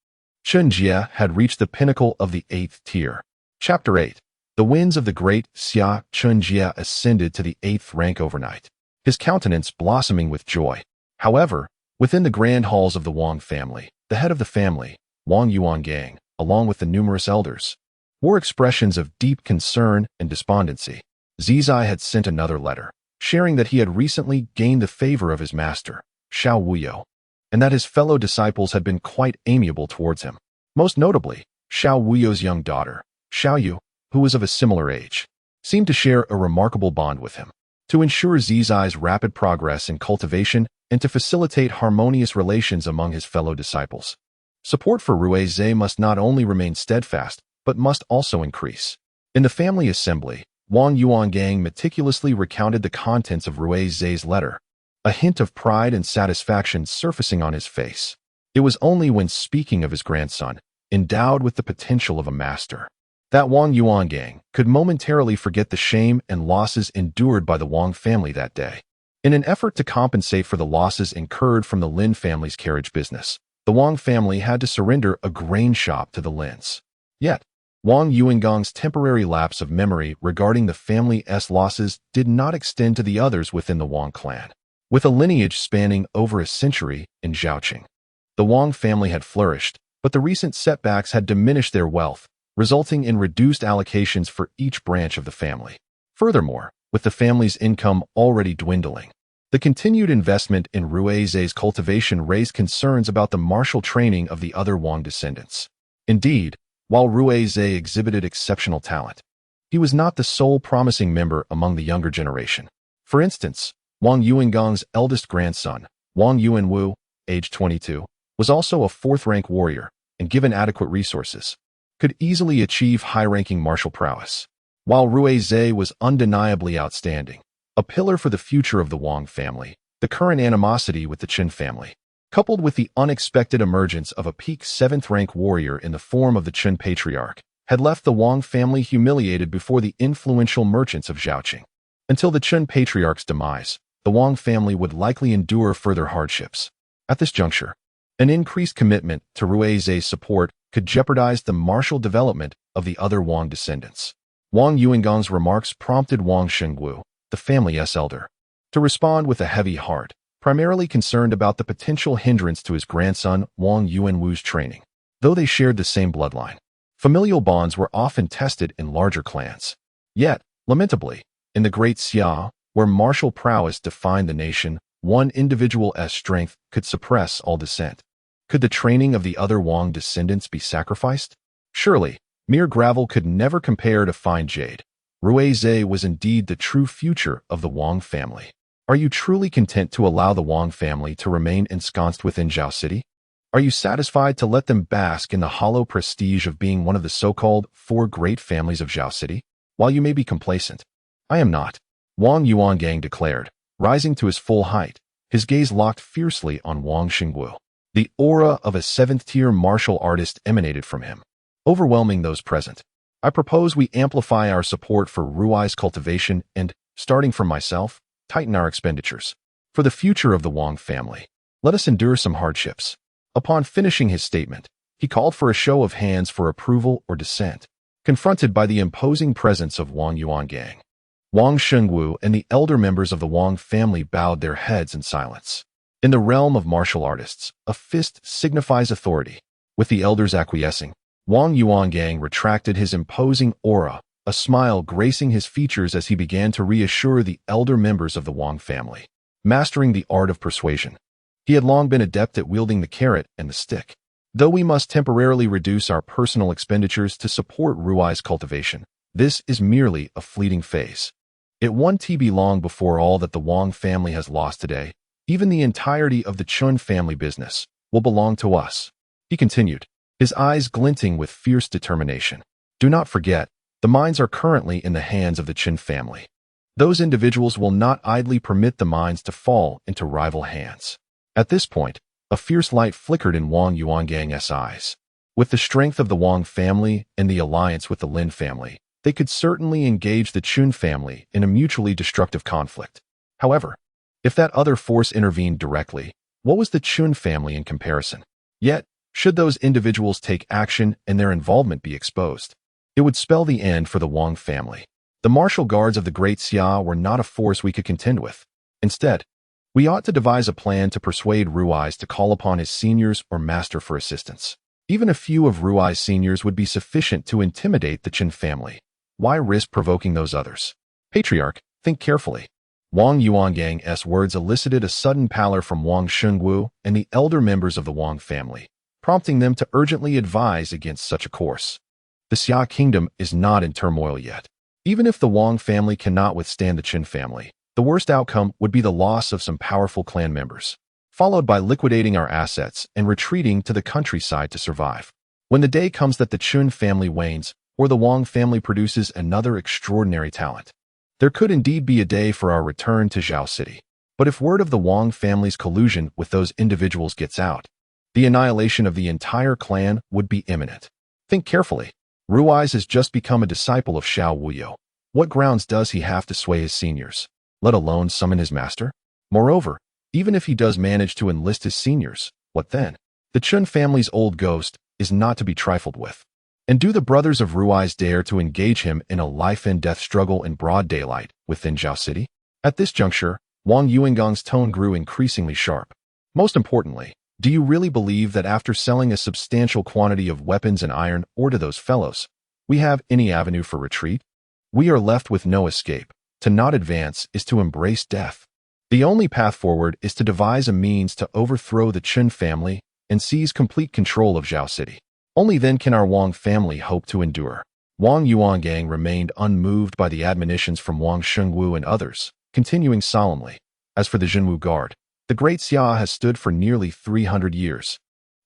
Chen Jie had reached the pinnacle of the 8th tier. Chapter 8. The winds of the great Xia. Chen Jie ascended to the 8th rank overnight, his countenance blossoming with joy. However, within the grand halls of the Wang family, the head of the family, Wang Yuangang, along with the numerous elders, wore expressions of deep concern and despondency. Zizai had sent another letter, sharing that he had recently gained the favor of his master, Xiao Wuyo, and that his fellow disciples had been quite amiable towards him. Most notably, Xiao Wuyo's young daughter, Xiao Yu, who was of a similar age, seemed to share a remarkable bond with him. To ensure Zizai's rapid progress in cultivation and to facilitate harmonious relations among his fellow disciples, support for Rui Zhe must not only remain steadfast, but must also increase. In the family assembly, Wang Yuangang meticulously recounted the contents of Rui Zhe's letter, a hint of pride and satisfaction surfacing on his face. It was only when speaking of his grandson, endowed with the potential of a master, that Wang Yuangang could momentarily forget the shame and losses endured by the Wang family that day. In an effort to compensate for the losses incurred from the Lin family's carriage business, the Wang family had to surrender a grain shop to the Lins. Yet, Wang Yuangang's temporary lapse of memory regarding the family's losses did not extend to the others within the Wang clan. With a lineage spanning over a century in Zhaoqing, the Wang family had flourished, but the recent setbacks had diminished their wealth, resulting in reduced allocations for each branch of the family. Furthermore, with the family's income already dwindling, the continued investment in Ruize's cultivation raised concerns about the martial training of the other Wang descendants. Indeed, while Ruize exhibited exceptional talent, he was not the sole promising member among the younger generation. For instance, Wang Yuangang's eldest grandson, Wang Yuanwu, aged 22, was also a fourth-rank warrior and, given adequate resources, could easily achieve high-ranking martial prowess. While Ruize was undeniably outstanding, a pillar for the future of the Wang family, the current animosity with the Chen family, coupled with the unexpected emergence of a peak 7th-rank warrior in the form of the Chen patriarch, had left the Wang family humiliated before the influential merchants of Zhaoqing. Until the Chen patriarch's demise, the Wang family would likely endure further hardships. At this juncture, an increased commitment to Ruize's support could jeopardize the martial development of the other Wang descendants. Wang Yuangang's remarks prompted Wang Shengwu, the family's elder, to respond with a heavy heart, primarily concerned about the potential hindrance to his grandson Wang Yuanwu's training. Though they shared the same bloodline, familial bonds were often tested in larger clans. Yet, lamentably, in the Great Xia, where martial prowess defined the nation, one individual's strength could suppress all dissent. Could the training of the other Wang descendants be sacrificed? Surely, mere gravel could never compare to fine jade. Ruize was indeed the true future of the Wang family. Are you truly content to allow the Wang family to remain ensconced within Zhao City? Are you satisfied to let them bask in the hollow prestige of being one of the so-called 4 great families of Zhao City? While you may be complacent, I am not, Wang Yuangang declared, rising to his full height, his gaze locked fiercely on Wang Shengwu. The aura of a 7th-tier martial artist emanated from him, overwhelming those present. I propose we amplify our support for Rui's cultivation and, starting from myself, tighten our expenditures. For the future of the Wang family, let us endure some hardships. Upon finishing his statement, he called for a show of hands for approval or dissent, confronted by the imposing presence of Wang Yuangang. Wang Shengwu and the elder members of the Wang family bowed their heads in silence. In the realm of martial artists, a fist signifies authority. With the elders acquiescing, Wang Yuangang retracted his imposing aura, a smile gracing his features as he began to reassure the elder members of the Wang family. Mastering the art of persuasion, he had long been adept at wielding the carrot and the stick. Though we must temporarily reduce our personal expenditures to support Rui's cultivation, this is merely a fleeting phase. It won't be long before all that the Wang family has lost today, even the entirety of the Chen family business, will belong to us, he continued, his eyes glinting with fierce determination. Do not forget, the mines are currently in the hands of the Chen family. Those individuals will not idly permit the mines to fall into rival hands. At this point, a fierce light flickered in Wang Yuangang's eyes. With the strength of the Wang family and the alliance with the Lin family, they could certainly engage the Chen family in a mutually destructive conflict. However, if that other force intervened directly, what was the Chen family in comparison? Yet, should those individuals take action and their involvement be exposed, it would spell the end for the Wang family. The martial guards of the Great Xia were not a force we could contend with. Instead, we ought to devise a plan to persuade Rui's to call upon his seniors or master for assistance. Even a few of Rui's seniors would be sufficient to intimidate the Chen family. Why risk provoking those others? Patriarch, think carefully. Wang Yuangang's words elicited a sudden pallor from Wang Shengwu and the elder members of the Wang family, prompting them to urgently advise against such a course. The Xia kingdom is not in turmoil yet. Even if the Wang family cannot withstand the Chen family, the worst outcome would be the loss of some powerful clan members, followed by liquidating our assets and retreating to the countryside to survive. When the day comes that the Chen family wanes, or the Wang family produces another extraordinary talent, there could indeed be a day for our return to Zhao City. But if word of the Wang family's collusion with those individuals gets out, the annihilation of the entire clan would be imminent. Think carefully. Rui's has just become a disciple of Xiao Wuyo. What grounds does he have to sway his seniors, let alone summon his master? Moreover, even if he does manage to enlist his seniors, what then? The Chen family's old ghost is not to be trifled with. And do the brothers of Rui's dare to engage him in a life-and-death struggle in broad daylight within Zhao City? At this juncture, Wang Yuangang's tone grew increasingly sharp. Most importantly, do you really believe that after selling a substantial quantity of weapons and iron ore to those fellows, we have any avenue for retreat? We are left with no escape. To not advance is to embrace death. The only path forward is to devise a means to overthrow the Chen family and seize complete control of Zhao City. Only then can our Wang family hope to endure. Wang Yuangang remained unmoved by the admonitions from Wang Shengwu and others, continuing solemnly. As for the Jinwu Guard, the Great Xia has stood for nearly 300 years.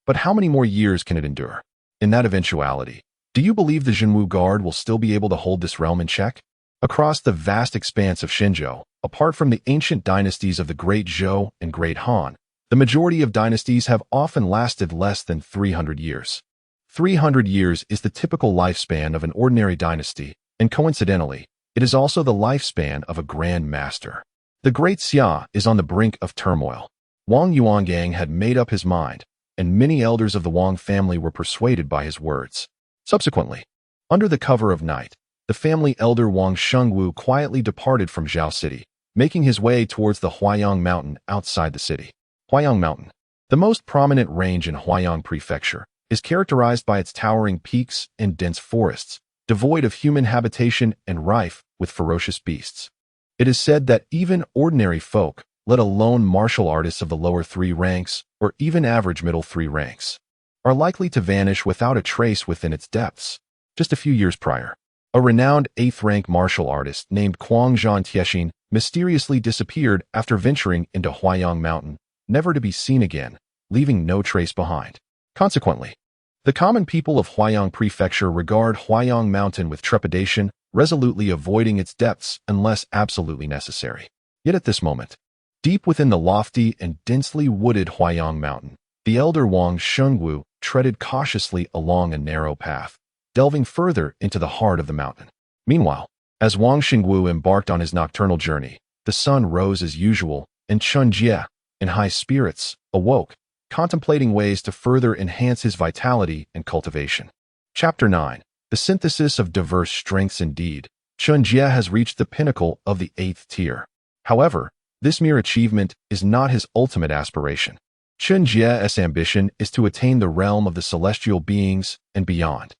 But how many more years can it endure? In that eventuality, do you believe the Jinwu Guard will still be able to hold this realm in check? Across the vast expanse of Xinzhou, apart from the ancient dynasties of the Great Zhou and Great Han, the majority of dynasties have often lasted less than 300 years. 300 years is the typical lifespan of an ordinary dynasty, and coincidentally, it is also the lifespan of a grand master. The Great Xia is on the brink of turmoil. Wang Yuangang had made up his mind, and many elders of the Wang family were persuaded by his words. Subsequently, under the cover of night, the family elder Wang Shengwu quietly departed from Zhao City, making his way towards the Huayang Mountain outside the city. Huayang Mountain, the most prominent range in Huayang Prefecture, is characterized by its towering peaks and dense forests, devoid of human habitation and rife with ferocious beasts. It is said that even ordinary folk, let alone martial artists of the lower 3 ranks or even average middle 3 ranks, are likely to vanish without a trace within its depths. Just a few years prior, a renowned 8th-rank martial artist named Kuang Zhan Tiexin mysteriously disappeared after venturing into Huayang Mountain, never to be seen again, leaving no trace behind. Consequently, the common people of Huayang Prefecture regard Huayang Mountain with trepidation, resolutely avoiding its depths unless absolutely necessary. Yet at this moment, deep within the lofty and densely wooded Huayang Mountain, the elder Wang Shengwu treaded cautiously along a narrow path, delving further into the heart of the mountain. Meanwhile, as Wang Shengwu embarked on his nocturnal journey, the sun rose as usual, and Chen Jie, in high spirits, awoke, contemplating ways to further enhance his vitality and cultivation. Chapter 9. The synthesis of diverse strengths. Indeed, Chen Jie has reached the pinnacle of the 8th tier. However, this mere achievement is not his ultimate aspiration. Chen Jie's ambition is to attain the realm of the celestial beings and beyond.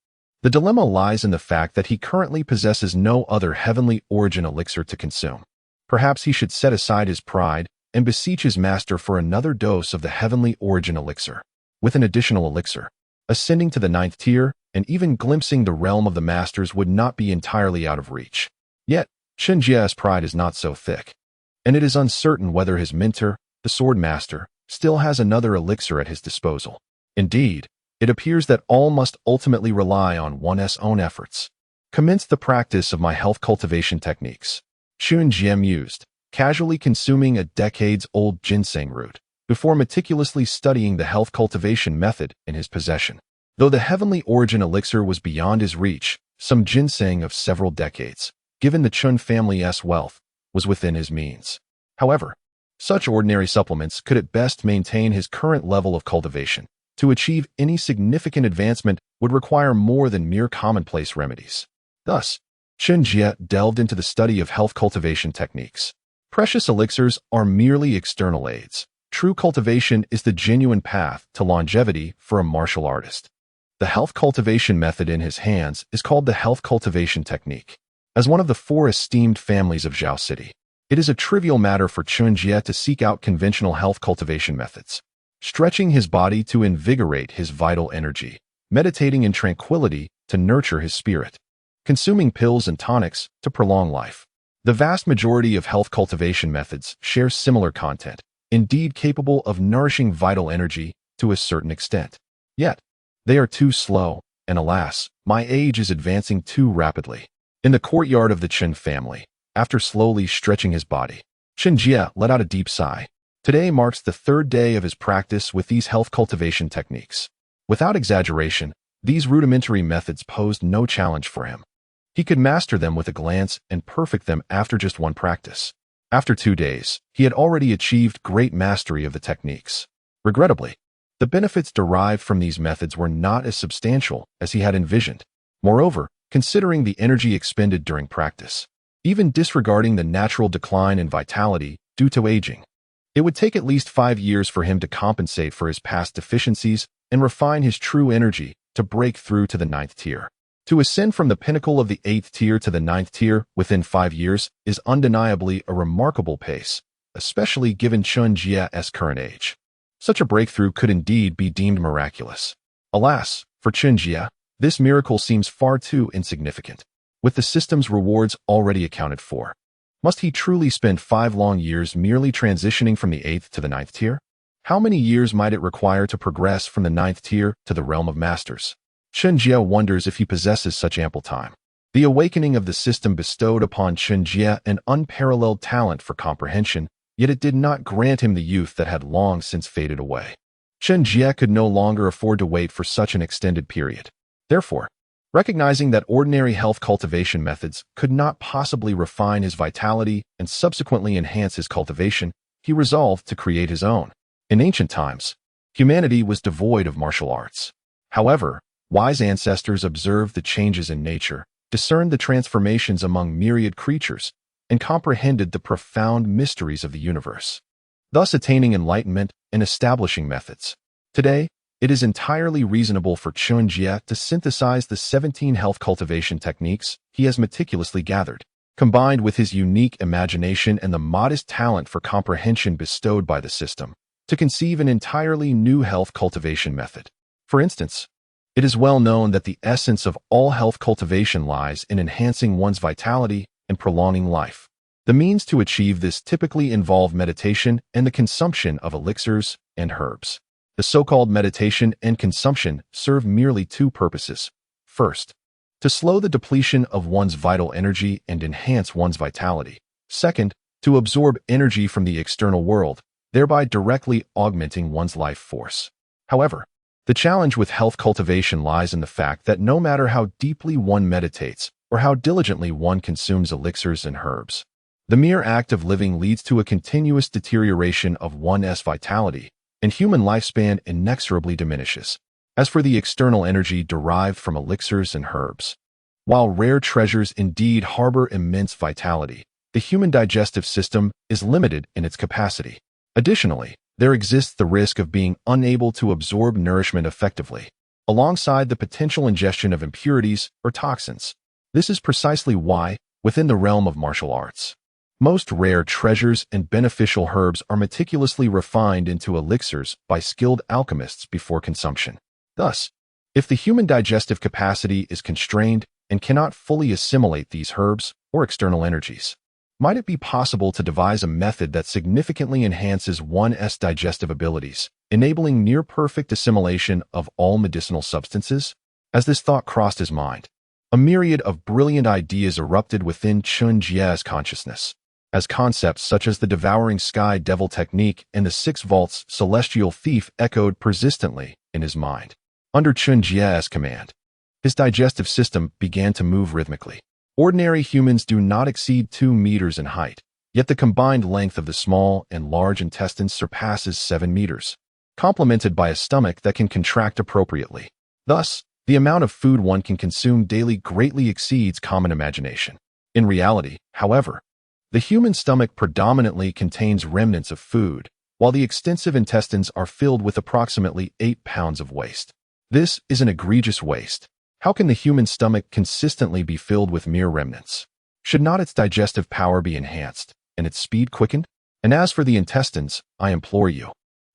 The dilemma lies in the fact that he currently possesses no other heavenly origin elixir to consume. Perhaps he should set aside his pride and beseech his master for another dose of the heavenly origin elixir. With an additional elixir, ascending to the 9th tier and even glimpsing the realm of the masters would not be entirely out of reach. Yet, Chen Jie's pride is not so thick, and it is uncertain whether his mentor, the sword master, still has another elixir at his disposal. Indeed, it appears that all must ultimately rely on one's own efforts. Commence the practice of my health cultivation techniques. Chen Jie mused, casually consuming a decades-old ginseng root, before meticulously studying the health cultivation method in his possession. Though the heavenly origin elixir was beyond his reach, some ginseng of several decades, given the Chen family's wealth, was within his means. However, such ordinary supplements could at best maintain his current level of cultivation. To achieve any significant advancement would require more than mere commonplace remedies. Thus, Chen Jie delved into the study of health cultivation techniques. Precious elixirs are merely external aids. True cultivation is the genuine path to longevity for a martial artist. The health cultivation method in his hands is called the health cultivation technique. As one of the 4 esteemed families of Zhao City, it is a trivial matter for Chen Jie to seek out conventional health cultivation methods. Stretching his body to invigorate his vital energy, meditating in tranquility to nurture his spirit, consuming pills and tonics to prolong life. The vast majority of health cultivation methods share similar content, indeed capable of nourishing vital energy to a certain extent. Yet, they are too slow, and alas, my age is advancing too rapidly. In the courtyard of the Chen family, after slowly stretching his body, Chen Jie let out a deep sigh. Today marks the 3rd day of his practice with these health cultivation techniques. Without exaggeration, these rudimentary methods posed no challenge for him. He could master them with a glance and perfect them after just one practice. After 2 days, he had already achieved great mastery of the techniques. Regrettably, the benefits derived from these methods were not as substantial as he had envisioned. Moreover, considering the energy expended during practice, even disregarding the natural decline in vitality due to aging, it would take at least 5 years for him to compensate for his past deficiencies and refine his true energy to break through to the 9th tier. To ascend from the pinnacle of the 8th tier to the 9th tier within 5 years is undeniably a remarkable pace, especially given Chen Jie's current age. Such a breakthrough could indeed be deemed miraculous. Alas, for Chen Jie, this miracle seems far too insignificant. With the system's rewards already accounted for, must he truly spend 5 long years merely transitioning from the 8th to the 9th tier? How many years might it require to progress from the 9th tier to the realm of masters? Chen Jie wonders if he possesses such ample time. The awakening of the system bestowed upon Chen Jie an unparalleled talent for comprehension, yet it did not grant him the youth that had long since faded away. Chen Jie could no longer afford to wait for such an extended period. Therefore, recognizing that ordinary health cultivation methods could not possibly refine his vitality and subsequently enhance his cultivation, he resolved to create his own. In ancient times, humanity was devoid of martial arts. However, wise ancestors observed the changes in nature, discerned the transformations among myriad creatures, and comprehended the profound mysteries of the universe, thus attaining enlightenment and establishing methods. Today, it is entirely reasonable for Chen Jie to synthesize the 17 health cultivation techniques he has meticulously gathered, combined with his unique imagination and the modest talent for comprehension bestowed by the system, to conceive an entirely new health cultivation method. For instance, it is well known that the essence of all health cultivation lies in enhancing one's vitality and prolonging life. The means to achieve this typically involve meditation and the consumption of elixirs and herbs. The so-called meditation and consumption serve merely 2 purposes. First, to slow the depletion of one's vital energy and enhance one's vitality. Second, to absorb energy from the external world, thereby directly augmenting one's life force. However, the challenge with health cultivation lies in the fact that no matter how deeply one meditates or how diligently one consumes elixirs and herbs, the mere act of living leads to a continuous deterioration of one's vitality, and human lifespan inexorably diminishes. As for the external energy derived from elixirs and herbs, while rare treasures indeed harbor immense vitality, the human digestive system is limited in its capacity. Additionally, there exists the risk of being unable to absorb nourishment effectively, alongside the potential ingestion of impurities or toxins. This is precisely why, within the realm of martial arts, most rare treasures and beneficial herbs are meticulously refined into elixirs by skilled alchemists before consumption. Thus, if the human digestive capacity is constrained and cannot fully assimilate these herbs or external energies, might it be possible to devise a method that significantly enhances one's digestive abilities, enabling near-perfect assimilation of all medicinal substances? As this thought crossed his mind, a myriad of brilliant ideas erupted within Chen Jie's consciousness, as concepts such as the Devouring Sky Devil technique and the 6 Vaults Celestial Thief echoed persistently in his mind. Under Chen Jie's command, his digestive system began to move rhythmically. Ordinary humans do not exceed 2 meters in height, yet the combined length of the small and large intestines surpasses 7 meters, complemented by a stomach that can contract appropriately. Thus, the amount of food one can consume daily greatly exceeds common imagination. In reality, however, the human stomach predominantly contains remnants of food, while the extensive intestines are filled with approximately 8 pounds of waste. This is an egregious waste. How can the human stomach consistently be filled with mere remnants? Should not its digestive power be enhanced and its speed quickened? And as for the intestines, I implore you,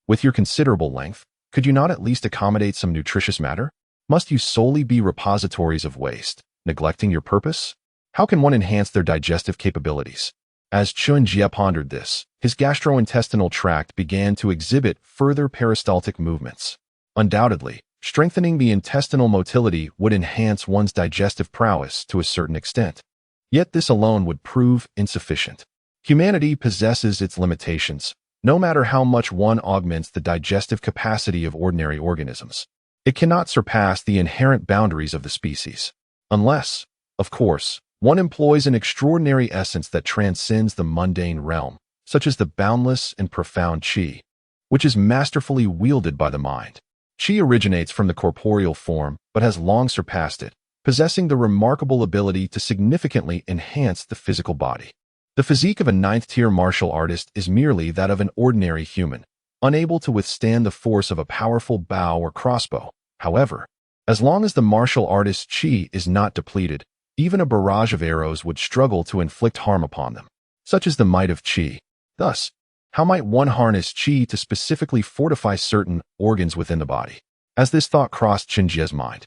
with your considerable length, could you not at least accommodate some nutritious matter? Must you solely be repositories of waste, neglecting your purpose? How can one enhance their digestive capabilities? As Chen Jie pondered this, his gastrointestinal tract began to exhibit further peristaltic movements. Undoubtedly, strengthening the intestinal motility would enhance one's digestive prowess to a certain extent. Yet this alone would prove insufficient. Humanity possesses its limitations, no matter how much one augments the digestive capacity of ordinary organisms. It cannot surpass the inherent boundaries of the species. Unless, of course, One employs an extraordinary essence that transcends the mundane realm, such as the boundless and profound qi, which is masterfully wielded by the mind. Qi originates from the corporeal form, but has long surpassed it, possessing the remarkable ability to significantly enhance the physical body. The physique of a ninth-tier martial artist is merely that of an ordinary human, unable to withstand the force of a powerful bow or crossbow. However, as long as the martial artist's qi is not depleted, even a barrage of arrows would struggle to inflict harm upon them. Such is the might of qi. Thus, how might one harness qi to specifically fortify certain organs within the body? As this thought crossed Chen Jie's mind,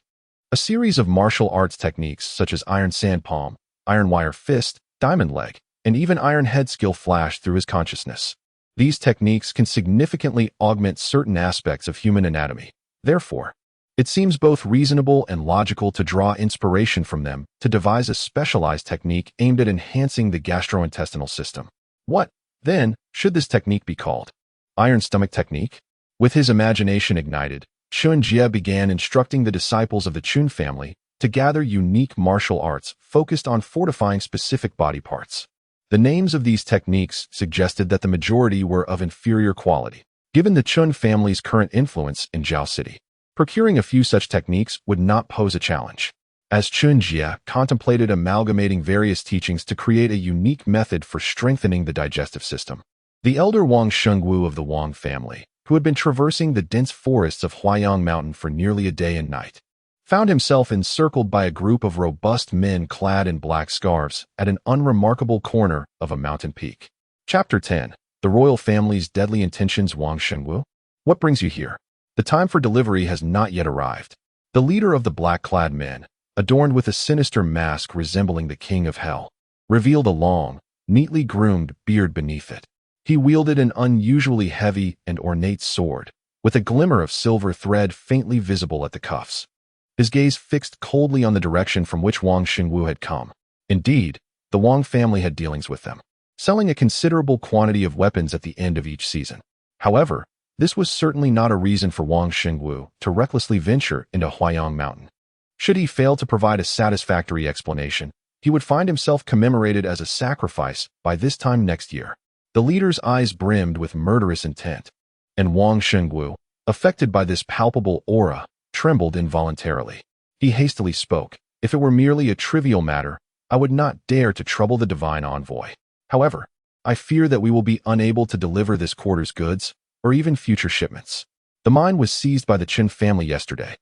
a series of martial arts techniques such as iron sand palm, iron wire fist, diamond leg, and even iron head skill flashed through his consciousness. These techniques can significantly augment certain aspects of human anatomy. Therefore, it seems both reasonable and logical to draw inspiration from them to devise a specialized technique aimed at enhancing the gastrointestinal system. What, then, should this technique be called? Iron stomach technique? With his imagination ignited, Chen Jie began instructing the disciples of the Chen family to gather unique martial arts focused on fortifying specific body parts. The names of these techniques suggested that the majority were of inferior quality, given the Chen family's current influence in Zhao City. Procuring a few such techniques would not pose a challenge. As Chen Jie contemplated amalgamating various teachings to create a unique method for strengthening the digestive system, the elder Wang Shengwu of the Wang family, who had been traversing the dense forests of Huayang Mountain for nearly a day and night, found himself encircled by a group of robust men clad in black scarves at an unremarkable corner of a mountain peak. Chapter 10. The Royal Family's Deadly Intentions. Wang Shengwu? What brings you here? The time for delivery has not yet arrived. The leader of the black-clad men, adorned with a sinister mask resembling the king of hell, revealed a long, neatly groomed beard beneath it. He wielded an unusually heavy and ornate sword, with a glimmer of silver thread faintly visible at the cuffs. His gaze fixed coldly on the direction from which Wang Shengwu had come. Indeed, the Wang family had dealings with them, selling a considerable quantity of weapons at the end of each season. However, this was certainly not a reason for Wang Shengwu to recklessly venture into Huayang Mountain. Should he fail to provide a satisfactory explanation, he would find himself commemorated as a sacrifice by this time next year. The leader's eyes brimmed with murderous intent, and Wang Shengwu, affected by this palpable aura, trembled involuntarily. He hastily spoke. If it were merely a trivial matter, I would not dare to trouble the divine envoy. However, I fear that we will be unable to deliver this quarter's goods, or even future shipments. The mine was seized by the Chen family yesterday.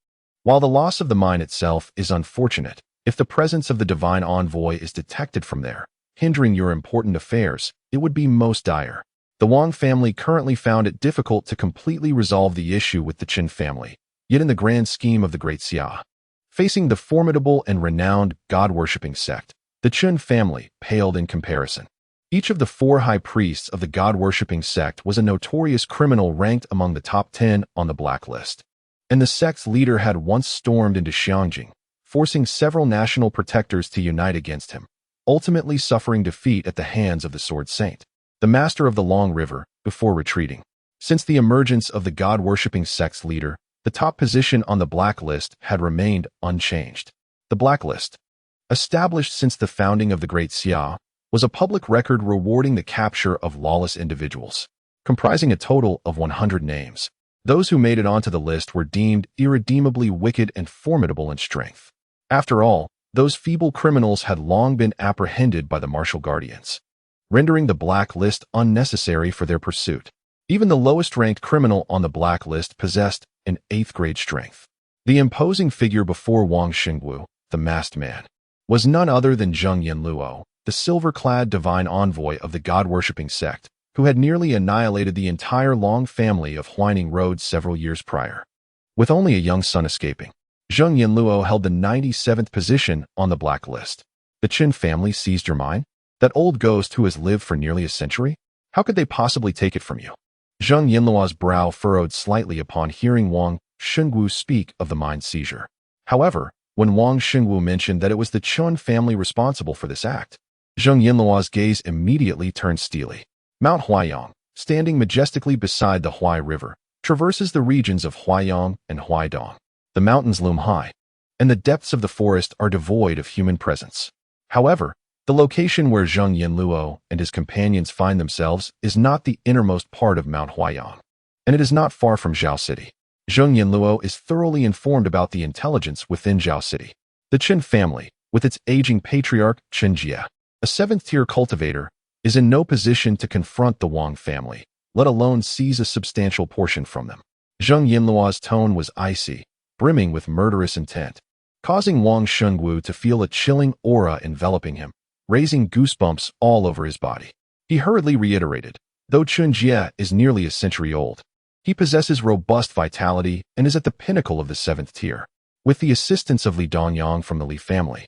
While the loss of the mine itself is unfortunate, if the presence of the divine envoy is detected from there, hindering your important affairs, it would be most dire. The Wang family currently found it difficult to completely resolve the issue with the Chen family, yet in the grand scheme of the Great Xia, facing the formidable and renowned God-worshipping sect, the Chen family paled in comparison. Each of the 4 high priests of the God-worshipping sect was a notorious criminal ranked among the top 10 on the blacklist, and the sect's leader had once stormed into Xiangjing, forcing several national protectors to unite against him, ultimately suffering defeat at the hands of the Sword Saint, the master of the Long River, before retreating. Since the emergence of the God-worshipping sect's leader, the top position on the blacklist had remained unchanged. The blacklist, established since the founding of the Great Xia, was a public record rewarding the capture of lawless individuals, comprising a total of 100 names. Those who made it onto the list were deemed irredeemably wicked and formidable in strength. After all, those feeble criminals had long been apprehended by the martial guardians, rendering the blacklist unnecessary for their pursuit. Even the lowest-ranked criminal on the blacklist possessed an 8th-grade strength. The imposing figure before Wang Shengwu, the masked man, was none other than Zheng Yanluo, the silver-clad divine envoy of the God-worshipping sect, who had nearly annihilated the entire Long family of Huaining Road several years prior. With only a young son escaping, Zheng Yanluo held the 97th position on the blacklist. The Chen family seized your mine? That old ghost who has lived for nearly a century? How could they possibly take it from you? Zheng Yanluo's brow furrowed slightly upon hearing Wang Shengwu speak of the mine seizure. However, when Wang Shengwu mentioned that it was the Chen family responsible for this act, Zheng Yanluo's gaze immediately turned steely. Mount Huayang, standing majestically beside the Huai River, traverses the regions of Huayang and Huaidong. The mountains loom high, and the depths of the forest are devoid of human presence. However, the location where Zheng Yinluo and his companions find themselves is not the innermost part of Mount Huayang, and it is not far from Zhao City. Zheng Yinluo is thoroughly informed about the intelligence within Zhao City. The Chen family, with its aging patriarch Chen Jie, a seventh-tier cultivator, is in no position to confront the Wang family, let alone seize a substantial portion from them. Zheng Yinluo's tone was icy, brimming with murderous intent, causing Wang Shengwu to feel a chilling aura enveloping him, raising goosebumps all over his body. He hurriedly reiterated, though Chen Jie is nearly a century old, he possesses robust vitality and is at the pinnacle of the seventh tier, with the assistance of Li Dongyang from the Li family.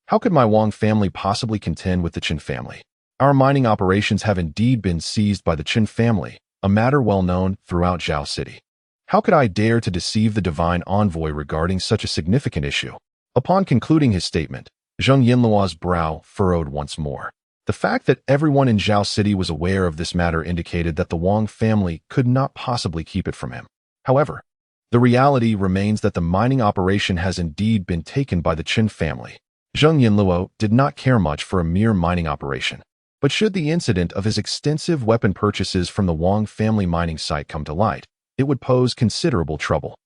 How could my Wang family possibly contend with the Chen family? Our mining operations have indeed been seized by the Chen family, a matter well known throughout Zhao City. How could I dare to deceive the divine envoy regarding such a significant issue? Upon concluding his statement, Zheng Yinluo's brow furrowed once more. The fact that everyone in Zhao City was aware of this matter indicated that the Wang family could not possibly keep it from him. However, the reality remains that the mining operation has indeed been taken by the Chen family. Zheng Yinluo did not care much for a mere mining operation, but should the incident of his extensive weapon purchases from the Wang family mining site come to light, it would pose considerable trouble.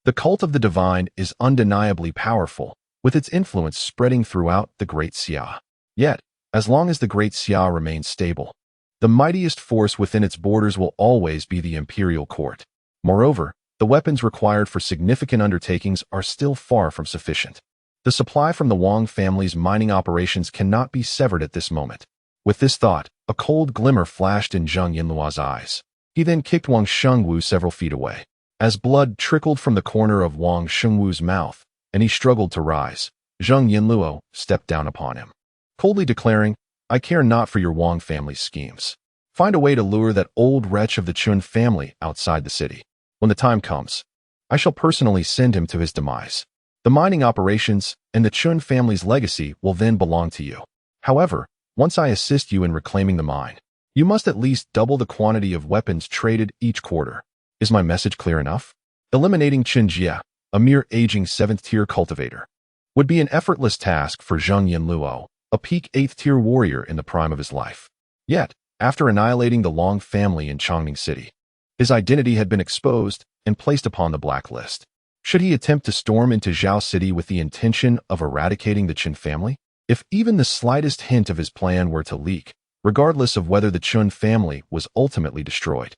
The cult of the divine is undeniably powerful, with its influence spreading throughout the Great Xia. Yet, as long as the Great Xia remains stable, the mightiest force within its borders will always be the imperial court. Moreover, the weapons required for significant undertakings are still far from sufficient. The supply from the Wang family's mining operations cannot be severed at this moment. With this thought, a cold glimmer flashed in Zheng Yinluo's eyes. He then kicked Wang Shengwu several feet away. As blood trickled from the corner of Wang Shengwu's mouth, and he struggled to rise, Zheng Yinluo stepped down upon him, coldly declaring, "I care not for your Wang family's schemes. Find a way to lure that old wretch of the Chen family outside the city. When the time comes, I shall personally send him to his demise. The mining operations and the Chen family's legacy will then belong to you. However, once I assist you in reclaiming the mine, you must at least double the quantity of weapons traded each quarter. Is my message clear enough?" Eliminating Chen Jie, a mere aging 7th-tier cultivator, would be an effortless task for Zheng Yinluo, a peak 8th-tier warrior in the prime of his life. Yet, after annihilating the Long family in Chongning City, his identity had been exposed and placed upon the blacklist. Should he attempt to storm into Zhao City with the intention of eradicating the Chen family? If even the slightest hint of his plan were to leak, regardless of whether the Chen family was ultimately destroyed,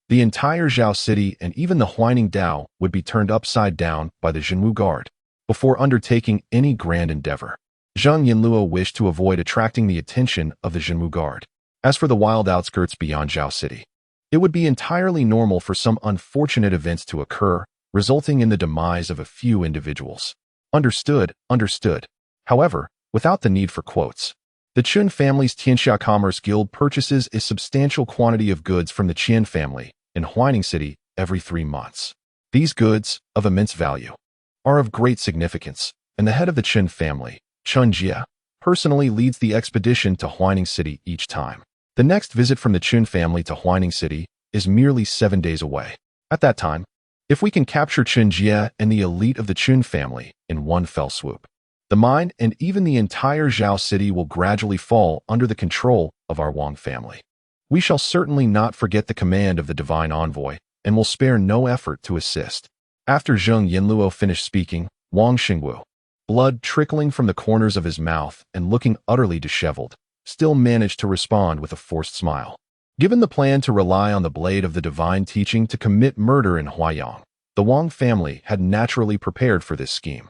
the entire Zhao City and even the Huaining Dao would be turned upside down by the Zhenwu Guard. Before undertaking any grand endeavor, Zheng Yinluo wished to avoid attracting the attention of the Zhenwu Guard. As for the wild outskirts beyond Zhao City, it would be entirely normal for some unfortunate events to occur, resulting in the demise of a few individuals. Understood. However, without the need for quotes, the Chen family's Tianxia Commerce Guild purchases a substantial quantity of goods from the Qian family in Huaining City every 3 months. These goods, of immense value, are of great significance, and the head of the Chen family, Chen Jie, personally leads the expedition to Huaining City each time. The next visit from the Chen family to Huaining City is merely 7 days away. At that time, if we can capture Chen Jie and the elite of the Chen family in one fell swoop, the mine and even the entire Zhao City will gradually fall under the control of our Wang family. We shall certainly not forget the command of the divine envoy and will spare no effort to assist. After Zheng Yinluo finished speaking, Wang Shengwu, blood trickling from the corners of his mouth and looking utterly disheveled, still managed to respond with a forced smile. Given the plan to rely on the blade of the divine teaching to commit murder in Huayang, the Wang family had naturally prepared for this scheme.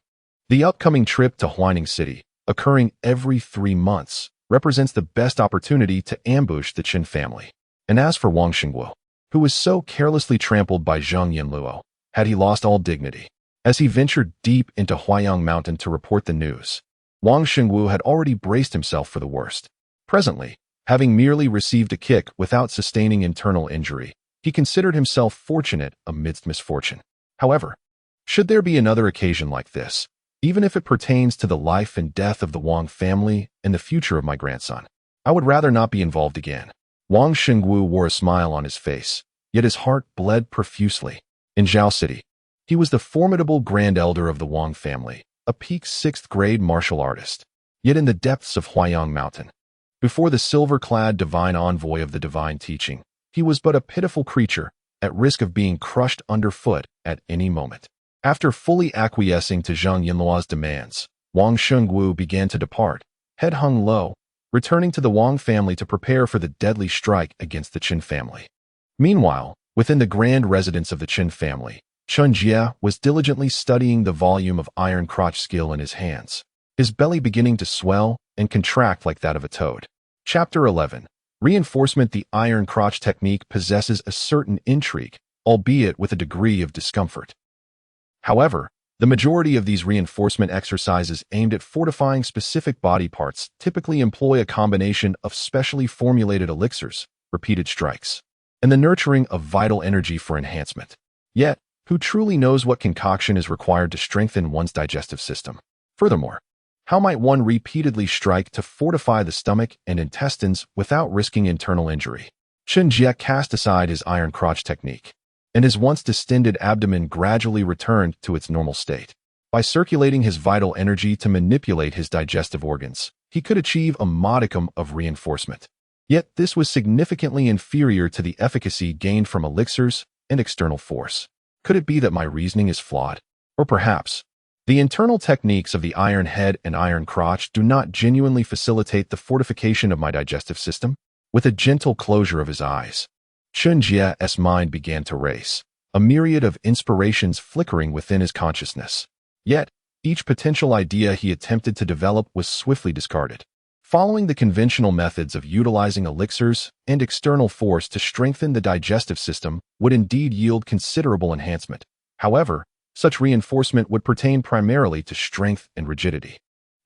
The upcoming trip to Huaining City, occurring every 3 months, represents the best opportunity to ambush the Chen family. And as for Wang Shengwu, who was so carelessly trampled by Zheng Yinluo, had he lost all dignity? As he ventured deep into Huayang Mountain to report the news, Wang Shengwu had already braced himself for the worst. Presently, having merely received a kick without sustaining internal injury, he considered himself fortunate amidst misfortune. However, should there be another occasion like this, even if it pertains to the life and death of the Wang family and the future of my grandson, I would rather not be involved again. Wang Shengwu wore a smile on his face, yet his heart bled profusely. In Zhao City, he was the formidable grand elder of the Wang family, a peak 6th grade martial artist. yet in the depths of Huayang Mountain. Before the silver-clad divine envoy of the divine teaching, he was but a pitiful creature, at risk of being crushed underfoot at any moment. After fully acquiescing to Zhang Yinluo's demands, Wang Shengwu began to depart, head hung low, returning to the Wang family to prepare for the deadly strike against the Chen family. Meanwhile, within the grand residence of the Chen family, Chen Jie was diligently studying the volume of iron crotch skill in his hands, his belly beginning to swell and contract like that of a toad. Chapter 11. Reinforcement. The iron crotch technique possesses a certain intrigue, albeit with a degree of discomfort. However, the majority of these reinforcement exercises aimed at fortifying specific body parts typically employ a combination of specially formulated elixirs, repeated strikes, and the nurturing of vital energy for enhancement. Yet, who truly knows what concoction is required to strengthen one's digestive system? Furthermore, how might one repeatedly strike to fortify the stomach and intestines without risking internal injury? Chen Jie cast aside his iron crotch technique, and his once distended abdomen gradually returned to its normal state. By circulating his vital energy to manipulate his digestive organs, he could achieve a modicum of reinforcement. Yet this was significantly inferior to the efficacy gained from elixirs and external force. Could it be that my reasoning is flawed? Or perhaps, the internal techniques of the iron head and iron crotch do not genuinely facilitate the fortification of my digestive system? With a gentle closure of his eyes, Chen Jie's mind began to race, a myriad of inspirations flickering within his consciousness. Yet, each potential idea he attempted to develop was swiftly discarded. Following the conventional methods of utilizing elixirs and external force to strengthen the digestive system would indeed yield considerable enhancement. However, such reinforcement would pertain primarily to strength and rigidity,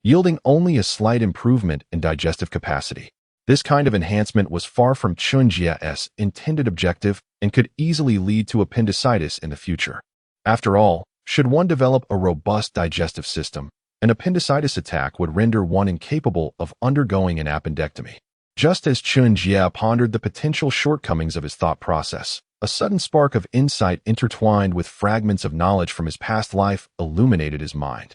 yielding only a slight improvement in digestive capacity. This kind of enhancement was far from Chen Jie's intended objective and could easily lead to appendicitis in the future. After all, should one develop a robust digestive system, an appendicitis attack would render one incapable of undergoing an appendectomy. Just as Chen Jie pondered the potential shortcomings of his thought process, a sudden spark of insight intertwined with fragments of knowledge from his past life illuminated his mind.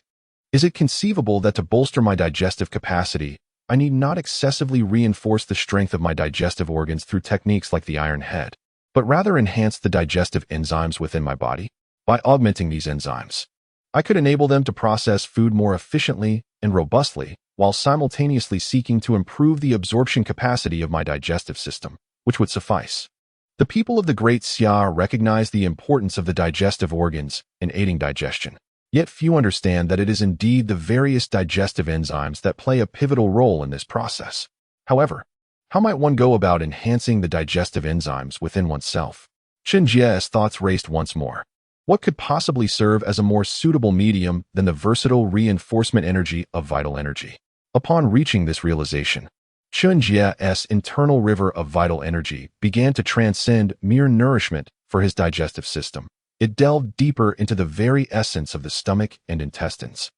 Is it conceivable that to bolster my digestive capacity, I need not excessively reinforce the strength of my digestive organs through techniques like the iron head, but rather enhance the digestive enzymes within my body? By augmenting these enzymes, I could enable them to process food more efficiently and robustly, while simultaneously seeking to improve the absorption capacity of my digestive system, which would suffice. The people of the Great Xia recognize the importance of the digestive organs in aiding digestion, yet few understand that it is indeed the various digestive enzymes that play a pivotal role in this process. However, how might one go about enhancing the digestive enzymes within oneself? Chen Jie's thoughts raced once more. What could possibly serve as a more suitable medium than the versatile reinforcement energy of vital energy? Upon reaching this realization, Chen Jie's internal river of vital energy began to transcend mere nourishment for his digestive system. It delved deeper into the very essence of the stomach and intestines,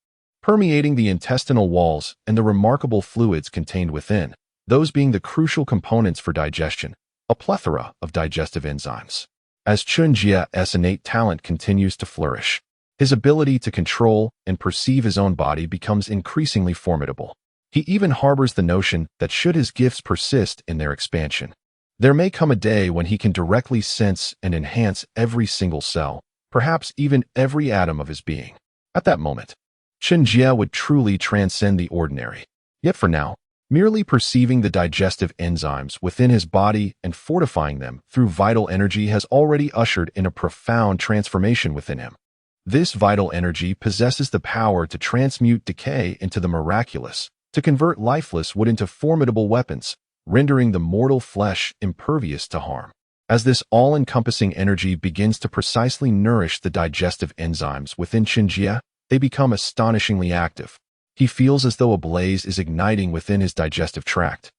permeating the intestinal walls and the remarkable fluids contained within, those being the crucial components for digestion, a plethora of digestive enzymes. As Chen Jie's innate talent continues to flourish, his ability to control and perceive his own body becomes increasingly formidable. He even harbors the notion that should his gifts persist in their expansion, there may come a day when he can directly sense and enhance every single cell, perhaps even every atom of his being. At that moment, Chen Jie would truly transcend the ordinary. Yet for now, merely perceiving the digestive enzymes within his body and fortifying them through vital energy has already ushered in a profound transformation within him. This vital energy possesses the power to transmute decay into the miraculous, to convert lifeless wood into formidable weapons, rendering the mortal flesh impervious to harm. As this all-encompassing energy begins to precisely nourish the digestive enzymes within Chen Jie, they become astonishingly active. He feels as though a blaze is igniting within his digestive tract,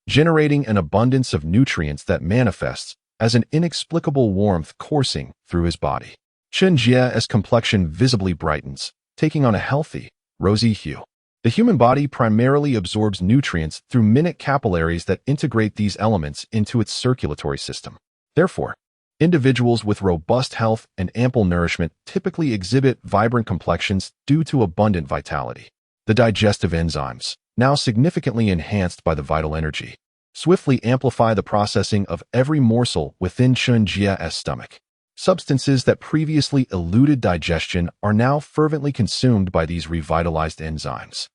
generating an abundance of nutrients that manifests as an inexplicable warmth coursing through his body. Chen Jie's complexion visibly brightens, taking on a healthy, rosy hue. The human body primarily absorbs nutrients through minute capillaries that integrate these elements into its circulatory system. Therefore, individuals with robust health and ample nourishment typically exhibit vibrant complexions due to abundant vitality. The digestive enzymes, now significantly enhanced by the vital energy, swiftly amplify the processing of every morsel within Chen Jie's stomach. Substances that previously eluded digestion are now fervently consumed by these revitalized enzymes,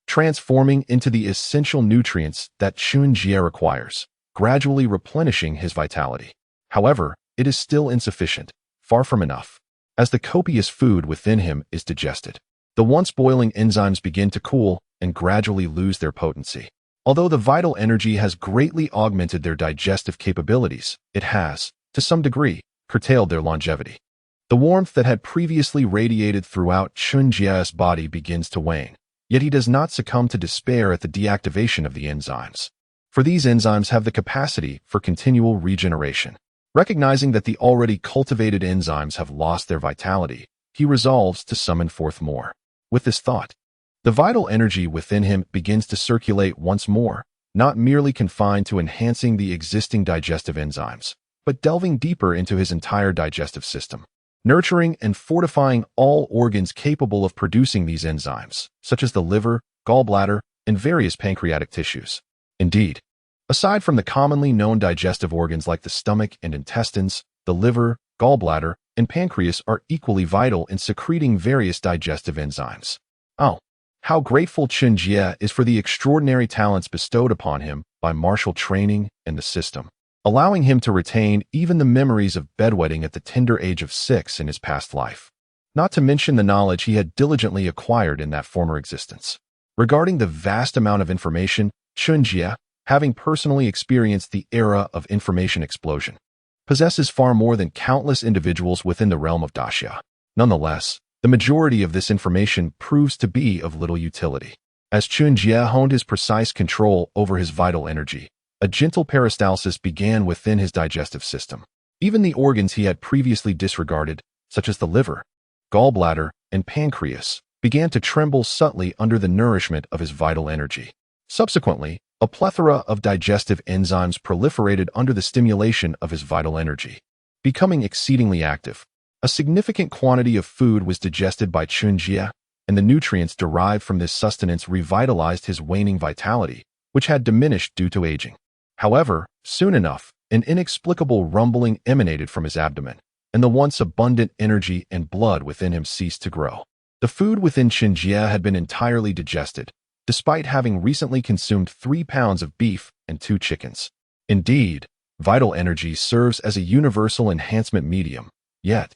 transforming into the essential nutrients that Chen Jie requires, gradually replenishing his vitality. However, it is still insufficient, far from enough. As the copious food within him is digested, the once boiling enzymes begin to cool and gradually lose their potency. Although the vital energy has greatly augmented their digestive capabilities, it has, to some degree, curtailed their longevity. The warmth that had previously radiated throughout Chen Jie's body begins to wane, yet he does not succumb to despair at the deactivation of the enzymes. For these enzymes have the capacity for continual regeneration. Recognizing that the already cultivated enzymes have lost their vitality, he resolves to summon forth more. With this thought, the vital energy within him begins to circulate once more, not merely confined to enhancing the existing digestive enzymes, but delving deeper into his entire digestive system, nurturing and fortifying all organs capable of producing these enzymes, such as the liver, gallbladder, and various pancreatic tissues. Indeed, aside from the commonly known digestive organs like the stomach and intestines, the liver, gallbladder, and pancreas are equally vital in secreting various digestive enzymes. Oh, how grateful Chen Jie is for the extraordinary talents bestowed upon him by martial training and the system, allowing him to retain even the memories of bedwetting at the tender age of 6 in his past life, not to mention the knowledge he had diligently acquired in that former existence. Regarding the vast amount of information, Chen Jie, having personally experienced the era of information explosion, possesses far more than countless individuals within the realm of Daxia. Nonetheless, the majority of this information proves to be of little utility. As Chen Jie honed his precise control over his vital energy, a gentle peristalsis began within his digestive system. Even the organs he had previously disregarded, such as the liver, gallbladder, and pancreas, began to tremble subtly under the nourishment of his vital energy. Subsequently, a plethora of digestive enzymes proliferated under the stimulation of his vital energy, becoming exceedingly active. A significant quantity of food was digested by Chen Jie, and the nutrients derived from this sustenance revitalized his waning vitality, which had diminished due to aging. However, soon enough, an inexplicable rumbling emanated from his abdomen, and the once abundant energy and blood within him ceased to grow. The food within Chen Jie had been entirely digested, despite having recently consumed 3 pounds of beef and 2 chickens. Indeed, vital energy serves as a universal enhancement medium, yet,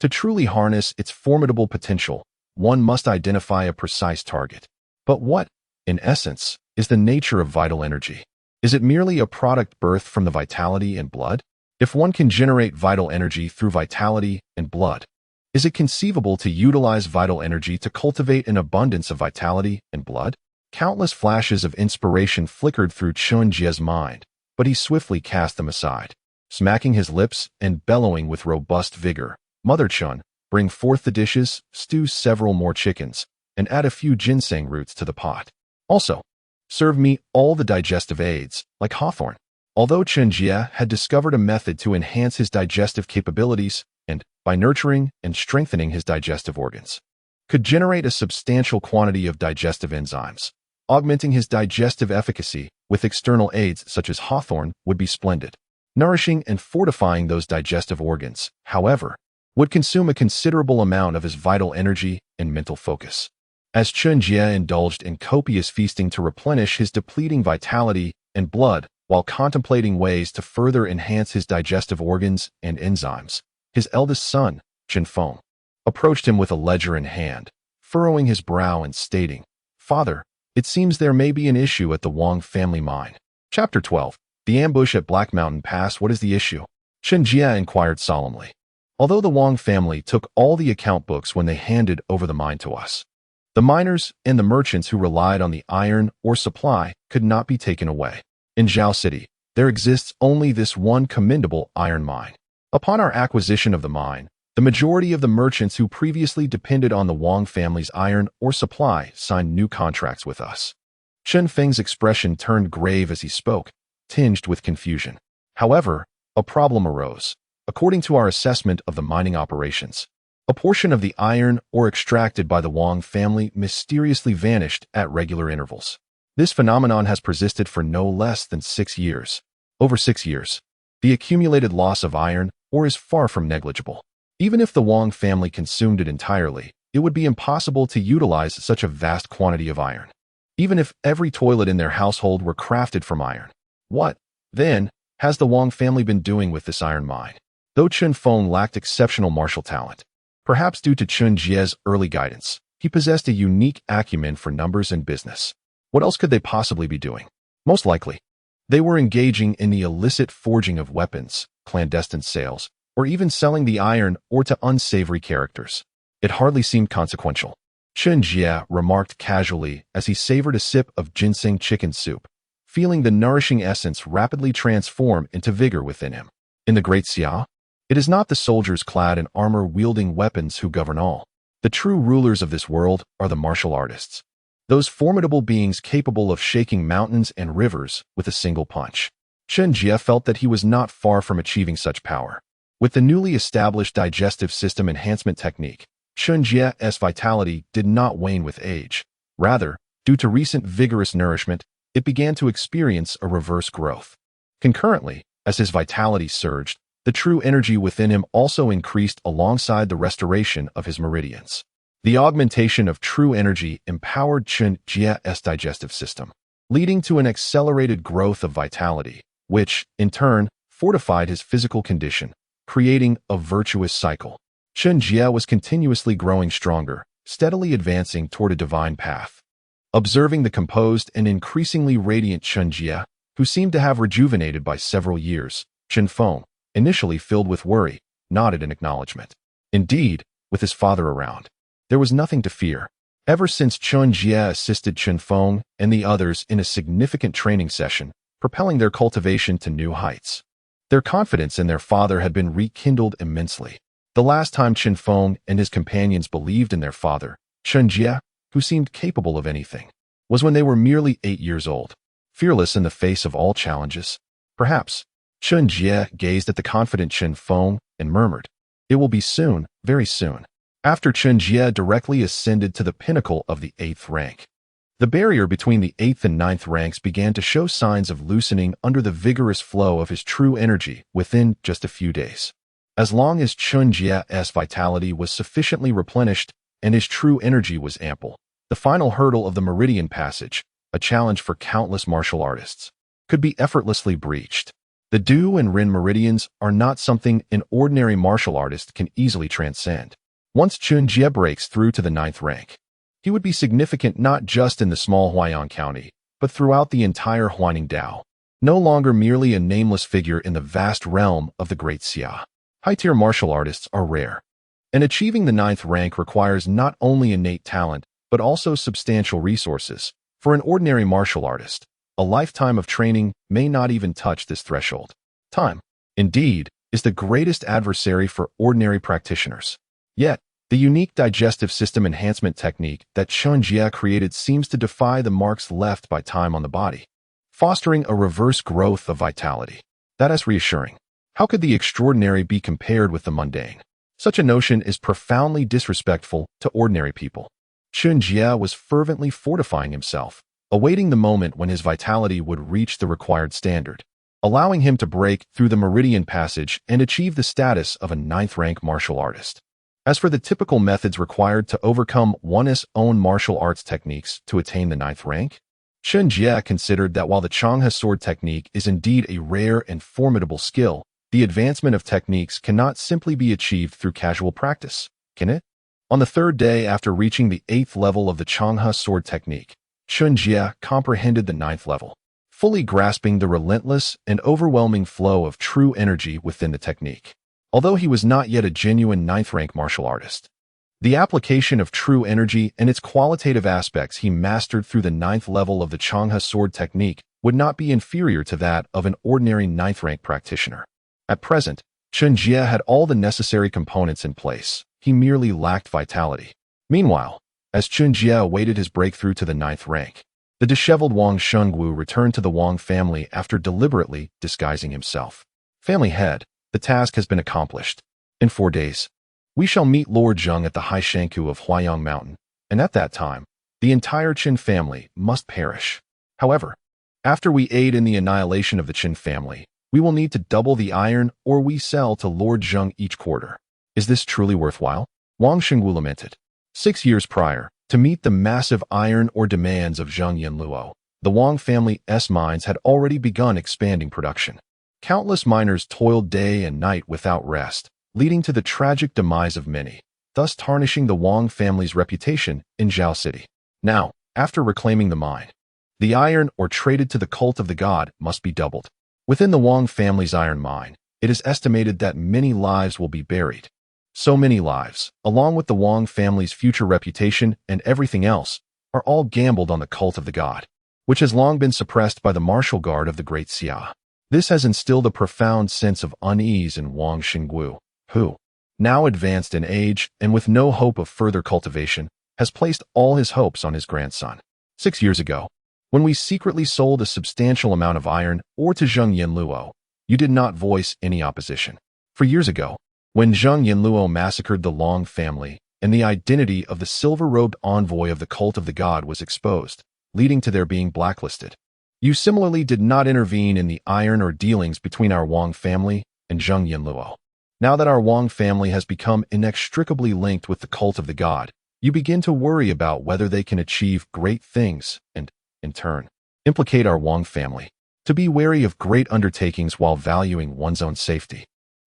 to truly harness its formidable potential, one must identify a precise target. But what, in essence, is the nature of vital energy? Is it merely a product birthed from the vitality and blood? If one can generate vital energy through vitality and blood, is it conceivable to utilize vital energy to cultivate an abundance of vitality and blood? Countless flashes of inspiration flickered through Chen Jie's mind, but he swiftly cast them aside. Smacking his lips and bellowing with robust vigor, "Mother Chen, bring forth the dishes, stew several more chickens, and add a few ginseng roots to the pot. Also, serve me all the digestive aids, like hawthorn." Although Chen Jie had discovered a method to enhance his digestive capabilities and, by nurturing and strengthening his digestive organs, could generate a substantial quantity of digestive enzymes, augmenting his digestive efficacy with external aids such as hawthorn would be splendid. Nourishing and fortifying those digestive organs, however, would consume a considerable amount of his vital energy and mental focus. As Chen Jie indulged in copious feasting to replenish his depleting vitality and blood while contemplating ways to further enhance his digestive organs and enzymes, his eldest son, Chen Feng, approached him with a ledger in hand, furrowing his brow and stating, "Father, it seems there may be an issue at the Wang family mine." Chapter 12. The ambush at Black Mountain Pass. What is the issue? Chen Jie inquired solemnly. Although the Wang family took all the account books when they handed over the mine to us, the miners and the merchants who relied on the iron ore supply could not be taken away. In Zhao City, there exists only this one commendable iron mine. Upon our acquisition of the mine, the majority of the merchants who previously depended on the Wang family's iron ore supply signed new contracts with us. Chen Feng's expression turned grave as he spoke, tinged with confusion. However, a problem arose. According to our assessment of the mining operations, a portion of the iron ore extracted by the Wang family mysteriously vanished at regular intervals. This phenomenon has persisted for no less than 6 years. Over 6 years. The accumulated loss of iron ore is far from negligible. Even if the Wang family consumed it entirely, it would be impossible to utilize such a vast quantity of iron. Even if every toilet in their household were crafted from iron. What, then, has the Wang family been doing with this iron mine? Though Chen Feng lacked exceptional martial talent, perhaps due to Chen Jie's early guidance, he possessed a unique acumen for numbers and business. What else could they possibly be doing? Most likely, they were engaging in the illicit forging of weapons, clandestine sales, or even selling the iron ore to unsavory characters. It hardly seemed consequential. Chen Jie remarked casually as he savored a sip of ginseng chicken soup, feeling the nourishing essence rapidly transform into vigor within him. In the Great Xia, it is not the soldiers clad in armor-wielding weapons who govern all. The true rulers of this world are the martial artists. Those formidable beings capable of shaking mountains and rivers with a single punch. Chen Jie felt that he was not far from achieving such power. With the newly established digestive system enhancement technique, Chen Jie's vitality did not wane with age. Rather, due to recent vigorous nourishment, it began to experience a reverse growth. Concurrently, as his vitality surged, the true energy within him also increased alongside the restoration of his meridians. The augmentation of true energy empowered Chen Jie's digestive system, leading to an accelerated growth of vitality, which, in turn, fortified his physical condition, creating a virtuous cycle. Chen Jie was continuously growing stronger, steadily advancing toward a divine path. Observing the composed and increasingly radiant Chen Jie, who seemed to have rejuvenated by several years, Chen Feng, initially filled with worry, nodded in acknowledgement. Indeed, with his father around, there was nothing to fear. Ever since Chen Jie assisted Chen Feng and the others in a significant training session, propelling their cultivation to new heights, their confidence in their father had been rekindled immensely. The last time Chen Feng and his companions believed in their father, Chen Jie, who seemed capable of anything, was when they were merely 8 years old, fearless in the face of all challenges. Perhaps, Chen Jie gazed at the confident Chen Feng and murmured, "It will be soon, very soon." After Chen Jie directly ascended to the pinnacle of the 8th rank, the barrier between the 8th and 9th ranks began to show signs of loosening under the vigorous flow of his true energy within just a few days. As long as Chen Jie's vitality was sufficiently replenished and his true energy was ample, the final hurdle of the Meridian Passage, a challenge for countless martial artists, could be effortlessly breached. The Du and Ren meridians are not something an ordinary martial artist can easily transcend. Once Chen Jie breaks through to the 9th rank, he would be significant not just in the small Huaiyang County, but throughout the entire Huaining Dao, no longer merely a nameless figure in the vast realm of the Great Xia. High-tier martial artists are rare, and achieving the 9th rank requires not only innate talent, but also substantial resources. For an ordinary martial artist, a lifetime of training may not even touch this threshold. Time, indeed, is the greatest adversary for ordinary practitioners. Yet, the unique digestive system enhancement technique that Chen Jie created seems to defy the marks left by time on the body, fostering a reverse growth of vitality. That is reassuring. How could the extraordinary be compared with the mundane? Such a notion is profoundly disrespectful to ordinary people. Chen Jie was fervently fortifying himself, awaiting the moment when his vitality would reach the required standard, allowing him to break through the Meridian Passage and achieve the status of a 9th rank martial artist. As for the typical methods required to overcome one's own martial arts techniques to attain the 9th rank, Chen Jie considered that while the Changhe sword technique is indeed a rare and formidable skill, the advancement of techniques cannot simply be achieved through casual practice, can it? On the 3rd day after reaching the 8th level of the Changhe sword technique, Chen Jie comprehended the 9th level, fully grasping the relentless and overwhelming flow of true energy within the technique. Although he was not yet a genuine 9th rank martial artist, the application of true energy and its qualitative aspects he mastered through the 9th level of the Changhe sword technique would not be inferior to that of an ordinary 9th rank practitioner. At present, Chen Jie had all the necessary components in place. He merely lacked vitality. Meanwhile, as Chen Jie awaited his breakthrough to the 9th rank, the disheveled Wang Shengwu returned to the Wang family after deliberately disguising himself. Family head, the task has been accomplished. In 4 days, we shall meet Lord Zheng at the High Shanku of Huaiyang Mountain, and at that time, the entire Qin family must perish. However, after we aid in the annihilation of the Chen family, we will need to double the iron or we sell to Lord Zheng each quarter. Is this truly worthwhile? Wang Xingwu lamented. 6 years prior, to meet the massive iron ore demands of Zheng Yanluo, the Wang family's mines had already begun expanding production. Countless miners toiled day and night without rest, leading to the tragic demise of many, thus tarnishing the Wang family's reputation in Zhao City. Now, after reclaiming the mine, the iron ore traded to the cult of the god must be doubled. Within the Wang family's iron mine, it is estimated that many lives will be buried. So many lives, along with the Wang family's future reputation and everything else, are all gambled on the cult of the god, which has long been suppressed by the martial guard of the Great Xia. This has instilled a profound sense of unease in Wang Xingwu, who, now advanced in age and with no hope of further cultivation, has placed all his hopes on his grandson. 6 years ago, when we secretly sold a substantial amount of iron ore to Zheng Yanluo, you did not voice any opposition. For years ago, when Zheng Yanluo massacred the Long family and the identity of the silver-robed envoy of the cult of the god was exposed, leading to their being blacklisted, you similarly did not intervene in the iron ore dealings between our Wang family and Zheng Yanluo. Now that our Wang family has become inextricably linked with the cult of the god, you begin to worry about whether they can achieve great things and, in turn, implicate our Wang family. To be wary of great undertakings while valuing one's own safety,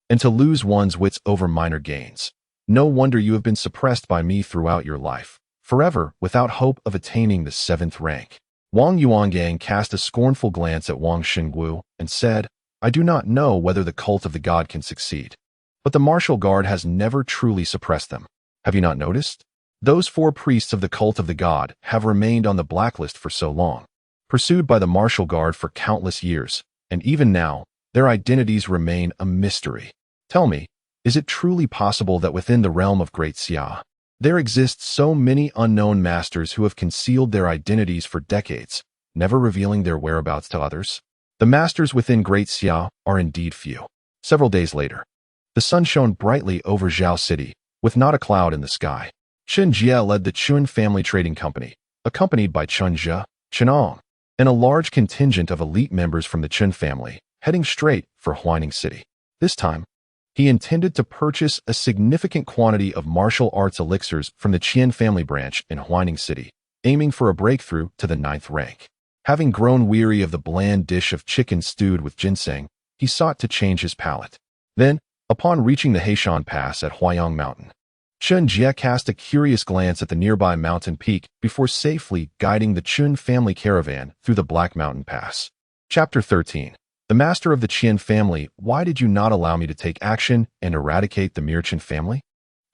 and to lose one's wits over minor gains. No wonder you have been suppressed by me throughout your life, forever without hope of attaining the 7th rank. Wang Yuangang cast a scornful glance at Wang Xingwu and said, I do not know whether the cult of the god can succeed, but the martial guard has never truly suppressed them. Have you not noticed? Those 4 priests of the cult of the god have remained on the blacklist for so long, pursued by the martial guard for countless years, and even now, their identities remain a mystery. Tell me, is it truly possible that within the realm of Great Xia, there exist so many unknown masters who have concealed their identities for decades, never revealing their whereabouts to others? The masters within Great Xia are indeed few. Several days later, the sun shone brightly over Zhao City, with not a cloud in the sky. Chen Jie led the Chen family trading company, accompanied by Chen Jie, Chenong, and a large contingent of elite members from the Chen family, heading straight for Huaining City. This time, he intended to purchase a significant quantity of martial arts elixirs from the Qian family branch in Huaining City, aiming for a breakthrough to the 9th rank. Having grown weary of the bland dish of chicken stewed with ginseng, he sought to change his palate. Then, upon reaching the Heishan Pass at Huayang Mountain, Chen Jie cast a curious glance at the nearby mountain peak before safely guiding the Chen family caravan through the Black Mountain Pass. Chapter 13. The Master of the Qian family, why did you not allow me to take action and eradicate the mere Chen family?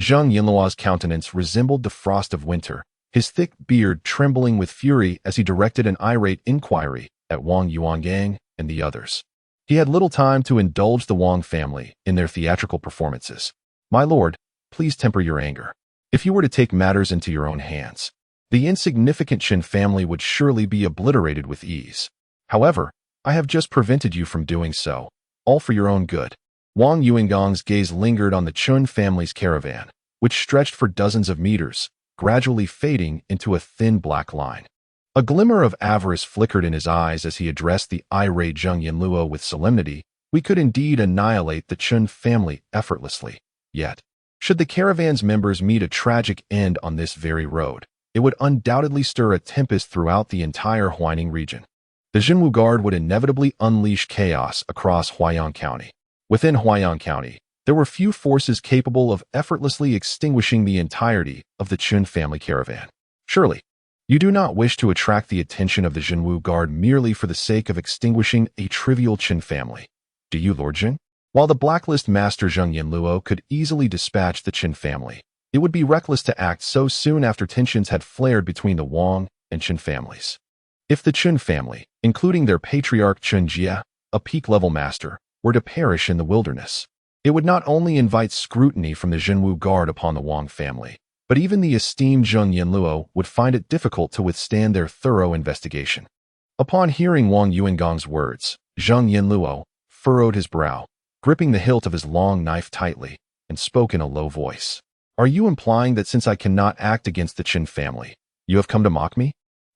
Zheng Yanluo's countenance resembled the frost of winter, his thick beard trembling with fury as he directed an irate inquiry at Wang Yuangang and the others. He had little time to indulge the Wang family in their theatrical performances. My lord, please temper your anger. If you were to take matters into your own hands, the insignificant Chen family would surely be obliterated with ease. However, I have just prevented you from doing so, all for your own good. Wang Yuangang's gaze lingered on the Chen family's caravan, which stretched for dozens of meters, gradually fading into a thin black line. A glimmer of avarice flickered in his eyes as he addressed the irate Zheng Yanluo with solemnity. We could indeed annihilate the Chen family effortlessly. Yet, should the caravan's members meet a tragic end on this very road, it would undoubtedly stir a tempest throughout the entire Huaining region. The Jinwu Guard would inevitably unleash chaos across Huayang County. Within Huayang County, there were few forces capable of effortlessly extinguishing the entirety of the Chen family caravan. Surely, you do not wish to attract the attention of the Jinwu Guard merely for the sake of extinguishing a trivial Chen family. Do you, Lord Jin? While the blacklist master Zheng Yanluo could easily dispatch the Chen family, it would be reckless to act so soon after tensions had flared between the Wang and Chen families. If the Chen family, including their patriarch Chen Jie, a peak-level master, were to perish in the wilderness, it would not only invite scrutiny from the Jinwu Guard upon the Wang family, but even the esteemed Zheng Yanluo would find it difficult to withstand their thorough investigation. Upon hearing Wang Yuangang's words, Zheng Yanluo furrowed his brow, gripping the hilt of his long knife tightly, and spoke in a low voice. Are you implying that since I cannot act against the Chen family, you have come to mock me?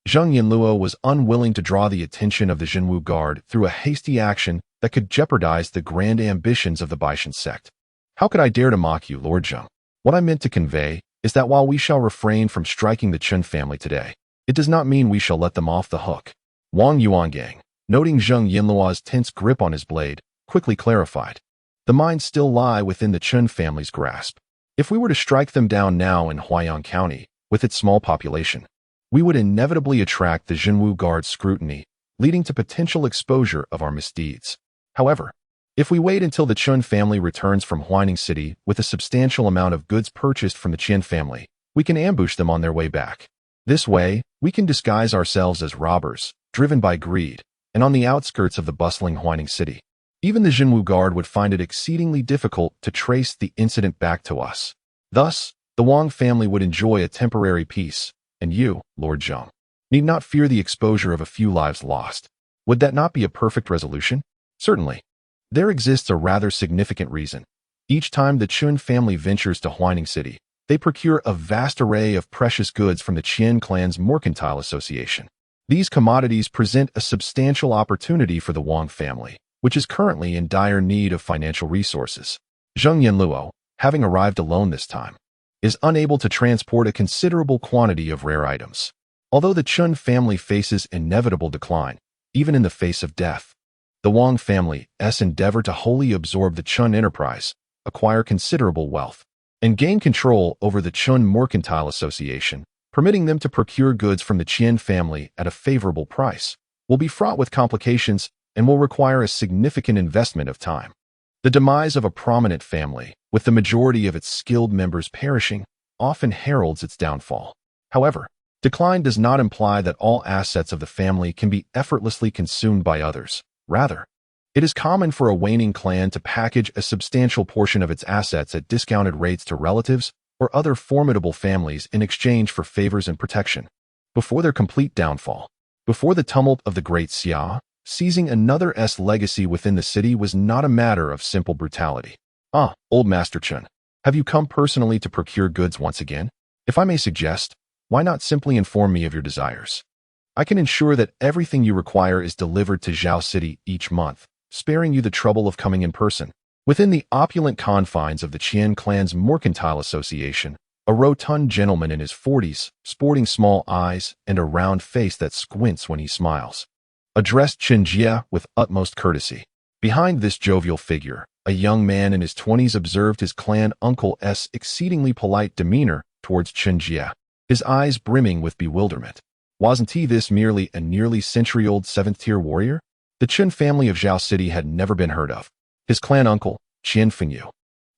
Zheng Yinluo was unwilling to draw the attention of the Jinwu Guard through a hasty action that could jeopardize the grand ambitions of the Baishan sect. How could I dare to mock you, Lord Zheng? What I meant to convey is that while we shall refrain from striking the Chen family today, it does not mean we shall let them off the hook. Wang Yuangang, noting Zheng Yinluo's tense grip on his blade, quickly clarified. The mines still lie within the Chen family's grasp. If we were to strike them down now in Huaiyang County, with its small population, we would inevitably attract the Jinwu Guard's scrutiny, leading to potential exposure of our misdeeds. However, if we wait until the Chen family returns from Huaining City with a substantial amount of goods purchased from the Qian family, we can ambush them on their way back. This way, we can disguise ourselves as robbers, driven by greed, and on the outskirts of the bustling Huaining City. Even the Jinwu Guard would find it exceedingly difficult to trace the incident back to us. Thus, the Wang family would enjoy a temporary peace, and you, Lord Zheng, need not fear the exposure of a few lives lost. Would that not be a perfect resolution? Certainly. There exists a rather significant reason. Each time the Chen family ventures to Huaining City, they procure a vast array of precious goods from the Qian clan's mercantile association. These commodities present a substantial opportunity for the Wang family, which is currently in dire need of financial resources. Zheng Yinluo, having arrived alone this time, is unable to transport a considerable quantity of rare items. Although the Chen family faces inevitable decline, even in the face of death, the Wang family's endeavor to wholly absorb the Chen enterprise, acquire considerable wealth, and gain control over the Chen Mercantile Association, permitting them to procure goods from the Qian family at a favorable price, will be fraught with complications and will require a significant investment of time. The demise of a prominent family, with the majority of its skilled members perishing, often heralds its downfall. However, decline does not imply that all assets of the family can be effortlessly consumed by others. Rather, it is common for a waning clan to package a substantial portion of its assets at discounted rates to relatives or other formidable families in exchange for favors and protection. Before their complete downfall, before the tumult of the Great Xia, seizing another's legacy within the city was not a matter of simple brutality. Ah, old Master Chen, have you come personally to procure goods once again? If I may suggest, why not simply inform me of your desires? I can ensure that everything you require is delivered to Zhao City each month, sparing you the trouble of coming in person. Within the opulent confines of the Qian clan's Mercantile Association, a rotund gentleman in his 40s, sporting small eyes and a round face that squints when he smiles, addressed Chen Jie with utmost courtesy. Behind this jovial figure, a young man in his 20s observed his clan uncle's exceedingly polite demeanor towards Chen Jie, his eyes brimming with bewilderment. Wasn't he this merely a nearly century-old seventh-tier warrior? The Chen family of Zhao City had never been heard of. His clan uncle, Qian Fengyu,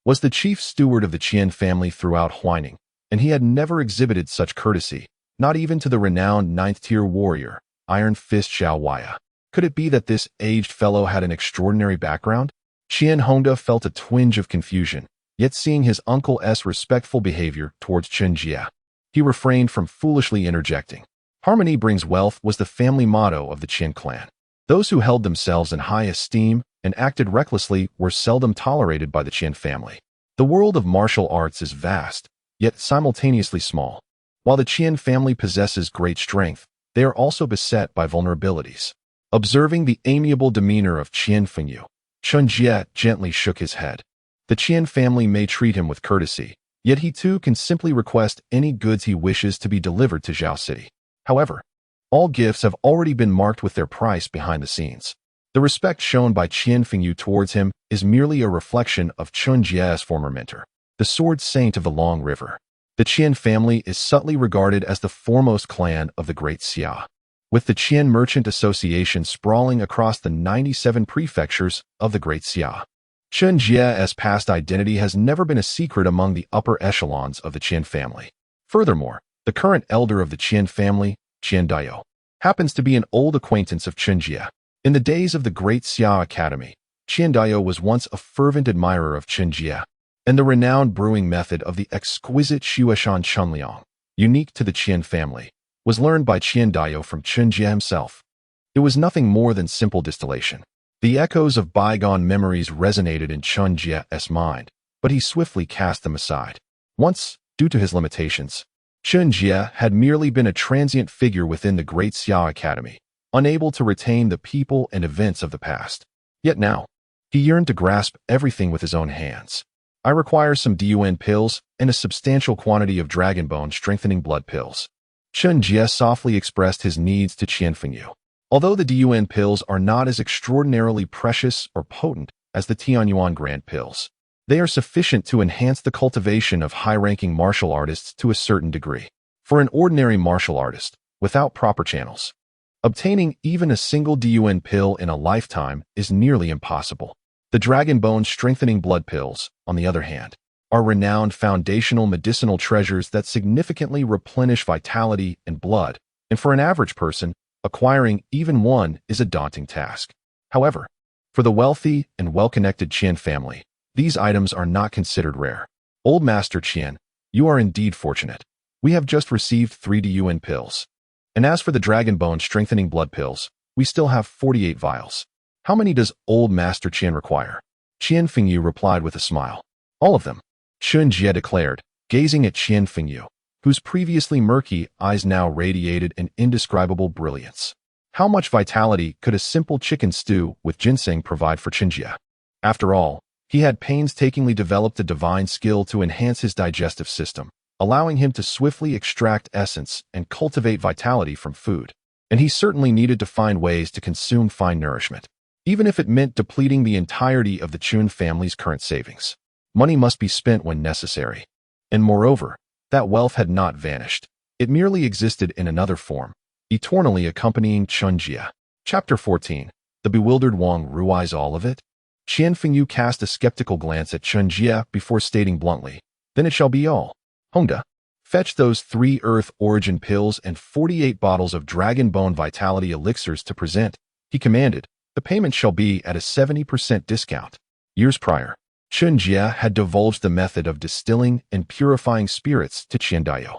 was the chief steward of the Qian family throughout Huaining, and he had never exhibited such courtesy, not even to the renowned ninth-tier warrior, Iron Fist Xiao Waya. Could it be that this aged fellow had an extraordinary background? Qian Hongda felt a twinge of confusion, yet seeing his uncle's respectful behavior towards Chen Jie, he refrained from foolishly interjecting. Harmony brings wealth was the family motto of the Qian clan. Those who held themselves in high esteem and acted recklessly were seldom tolerated by the Qian family. The world of martial arts is vast, yet simultaneously small. While the Qian family possesses great strength, they are also beset by vulnerabilities. Observing the amiable demeanor of Qian Fengyu, Chen Jie gently shook his head. The Qian family may treat him with courtesy, yet he too can simply request any goods he wishes to be delivered to Zhao City. However, all gifts have already been marked with their price behind the scenes. The respect shown by Qian Fengyu towards him is merely a reflection of Chen Jie's former mentor, the sword saint of the Long River. The Qian family is subtly regarded as the foremost clan of the Great Xia, with the Qian Merchant Association sprawling across the 97 prefectures of the Great Xia. Chen Jie's past identity has never been a secret among the upper echelons of the Qian family. Furthermore, the current elder of the Qian family, Qian Dao, happens to be an old acquaintance of Chen Jie. In the days of the Great Xia Academy, Qian Dao was once a fervent admirer of Chen Jie, and the renowned brewing method of the exquisite Shuashan Chunliang, unique to the Qian family, was learned by Qian Dao from Chen Jie himself. It was nothing more than simple distillation. The echoes of bygone memories resonated in Chen Jie's mind, but he swiftly cast them aside. Once, due to his limitations, Chen Jie had merely been a transient figure within the Great Xiao Academy, unable to retain the people and events of the past. Yet now, he yearned to grasp everything with his own hands. I require some DUN pills and a substantial quantity of dragon bone strengthening blood pills. Chen Jie softly expressed his needs to Qian Fengyu. Although the DUN pills are not as extraordinarily precious or potent as the Tianyuan Grand pills, they are sufficient to enhance the cultivation of high-ranking martial artists to a certain degree. For an ordinary martial artist, without proper channels, obtaining even a single DUN pill in a lifetime is nearly impossible. The Dragon Bone Strengthening Blood Pills, on the other hand, are renowned foundational medicinal treasures that significantly replenish vitality and blood, and for an average person, acquiring even one is a daunting task. However, for the wealthy and well-connected Qian family, these items are not considered rare. Old Master Qian, you are indeed fortunate. We have just received 3 DUN pills. And as for the Dragon Bone Strengthening Blood Pills, we still have 48 vials. How many does Old Master Qian require? Qian Fengyu replied with a smile. All of them, Chen Jie declared, gazing at Qian Fengyu, whose previously murky eyes now radiated an indescribable brilliance. How much vitality could a simple chicken stew with ginseng provide for Chen Jie? After all, he had painstakingly developed a divine skill to enhance his digestive system, allowing him to swiftly extract essence and cultivate vitality from food. And he certainly needed to find ways to consume fine nourishment, even if it meant depleting the entirety of the Chun family's current savings. Money must be spent when necessary. And moreover, that wealth had not vanished. It merely existed in another form, eternally accompanying Chen Jie. Chapter 14. The bewildered Wang Rui's all of it? Qian Fengyu cast a skeptical glance at Chen Jie before stating bluntly, then it shall be all. Hongda, fetch those 3 Earth Origin pills and 48 bottles of Dragon Bone Vitality elixirs to present, he commanded. The payment shall be at a 70% discount. Years prior, Chen Jie had divulged the method of distilling and purifying spirits to Qian Daiyou,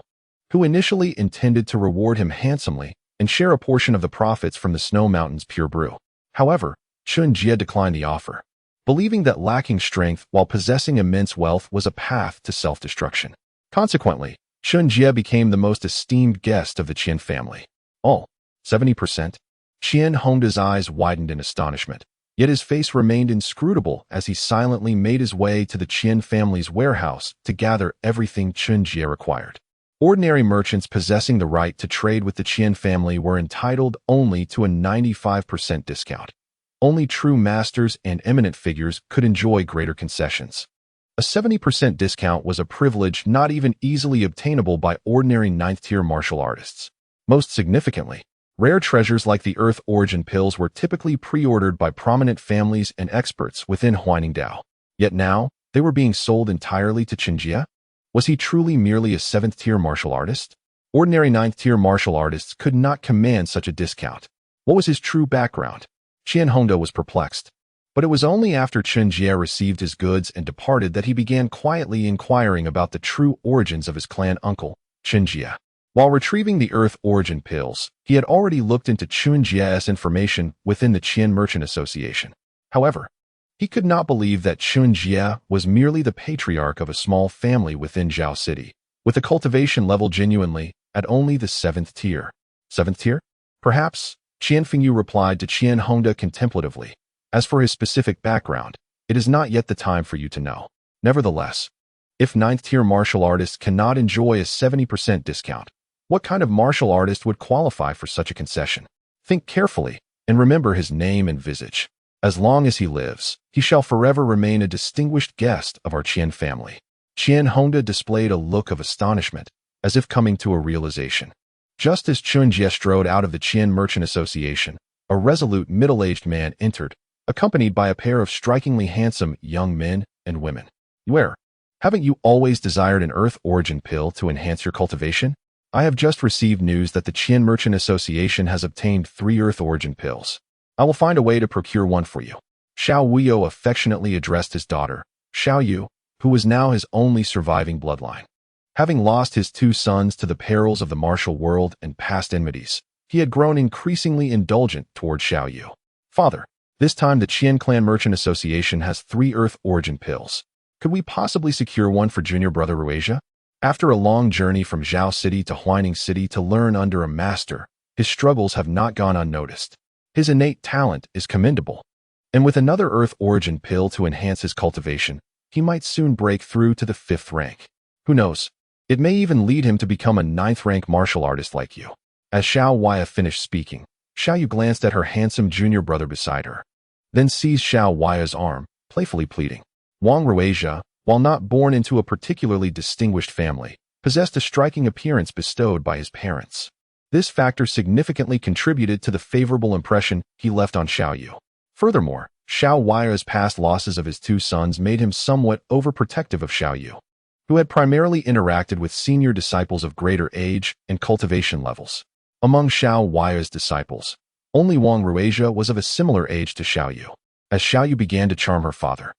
who initially intended to reward him handsomely and share a portion of the profits from the Snow Mountain's pure brew. However, Chen Jie declined the offer, believing that lacking strength while possessing immense wealth was a path to self-destruction. Consequently, Chen Jie became the most esteemed guest of the Qian family. All, 70%? Qian Hongda's eyes widened in astonishment, yet his face remained inscrutable as he silently made his way to the Qian family's warehouse to gather everything Chen Jie required. Ordinary merchants possessing the right to trade with the Qian family were entitled only to a 95% discount. Only true masters and eminent figures could enjoy greater concessions. A 70% discount was a privilege not even easily obtainable by ordinary 9th-tier martial artists. Most significantly, rare treasures like the Earth Origin pills were typically pre-ordered by prominent families and experts within Huiningdao. Yet now, they were being sold entirely to Chen Jie? Was he truly merely a 7th-tier martial artist? Ordinary 9th-tier martial artists could not command such a discount. What was his true background? Qian Hongda was perplexed. But it was only after Chen Jie received his goods and departed that he began quietly inquiring about the true origins of his clan uncle, Chen Jie. While retrieving the Earth Origin pills, he had already looked into Chen Jie's information within the Qian Merchant Association. However, he could not believe that Chen Jie was merely the patriarch of a small family within Zhao City, with a cultivation level genuinely at only the 7th tier. 7th tier? Perhaps, Qian Fengyu replied to Qian Hongda contemplatively. As for his specific background, it is not yet the time for you to know. Nevertheless, if 9th-tier martial artists cannot enjoy a 70% discount, what kind of martial artist would qualify for such a concession? Think carefully and remember his name and visage. As long as he lives, he shall forever remain a distinguished guest of our Qian family. Qian Hongda displayed a look of astonishment, as if coming to a realization. Just as Chen Jie strode out of the Qian Merchant Association, a resolute middle-aged man entered, accompanied by a pair of strikingly handsome young men and women. Where? Haven't you always desired an Earth Origin pill to enhance your cultivation? I have just received news that the Qian Merchant Association has obtained 3 Earth Origin pills. I will find a way to procure one for you. Xiao Wuyo affectionately addressed his daughter, Xiao Yu, who was now his only surviving bloodline. Having lost his 2 sons to the perils of the martial world and past enmities, he had grown increasingly indulgent toward Xiao Yu. Father, this time the Qian Clan Merchant Association has 3 Earth Origin pills. Could we possibly secure one for junior brother Ruasia? After a long journey from Zhao City to Huaining City to learn under a master, his struggles have not gone unnoticed. His innate talent is commendable, and with another Earth origin pill to enhance his cultivation, he might soon break through to the 5th rank. Who knows? It may even lead him to become a 9th rank martial artist like you. As Xiao Waya finished speaking, Xiao Yu glanced at her handsome junior brother beside her, then seized Xiao Waya's arm, playfully pleading. Wang Ruizha, while not born into a particularly distinguished family, possessed a striking appearance bestowed by his parents. This factor significantly contributed to the favorable impression he left on Xiao Yu. Furthermore, Xiao Waya's past losses of his 2 sons made him somewhat overprotective of Xiao Yu, who had primarily interacted with senior disciples of greater age and cultivation levels. Among Xiao Waya's disciples, only Wang Ruizha was of a similar age to Xiao Yu. As Xiao Yu began to charm her father,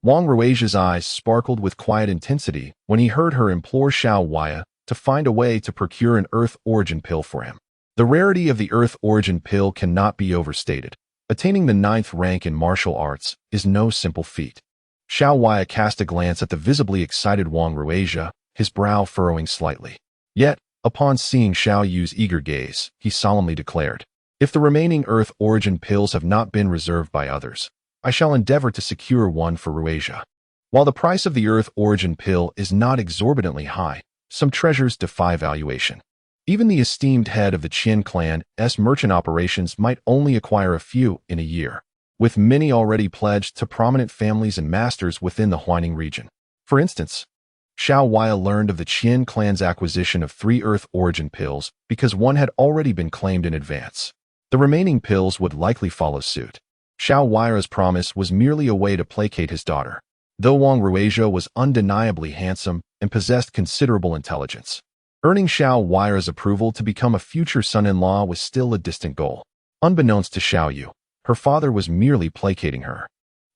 Wang Ruizha's eyes sparkled with quiet intensity when he heard her implore Xiao Waya to find a way to procure an Earth origin pill for him. The rarity of the Earth origin pill cannot be overstated. Attaining the 9th rank in martial arts is no simple feat. Xiao Waya cast a glance at the visibly excited Wang Ruizha, his brow furrowing slightly. Yet, upon seeing Xiao Yu's eager gaze, he solemnly declared, "If the remaining Earth origin pills have not been reserved by others, I shall endeavor to secure one for Ruizha." While the price of the Earth origin pill is not exorbitantly high, some treasures defy valuation. Even the esteemed head of the Qin clan's merchant operations might only acquire a few in a year, with many already pledged to prominent families and masters within the Huaining region. For instance, Xiao Waya learned of the Qin clan's acquisition of 3 Earth origin pills because one had already been claimed in advance. The remaining pills would likely follow suit. Xiao Waya's promise was merely a way to placate his daughter. Though Wang Ruizha was undeniably handsome and possessed considerable intelligence, earning Xiao Waya's approval to become a future son-in-law was still a distant goal. Unbeknownst to Xiao Yu, her father was merely placating her.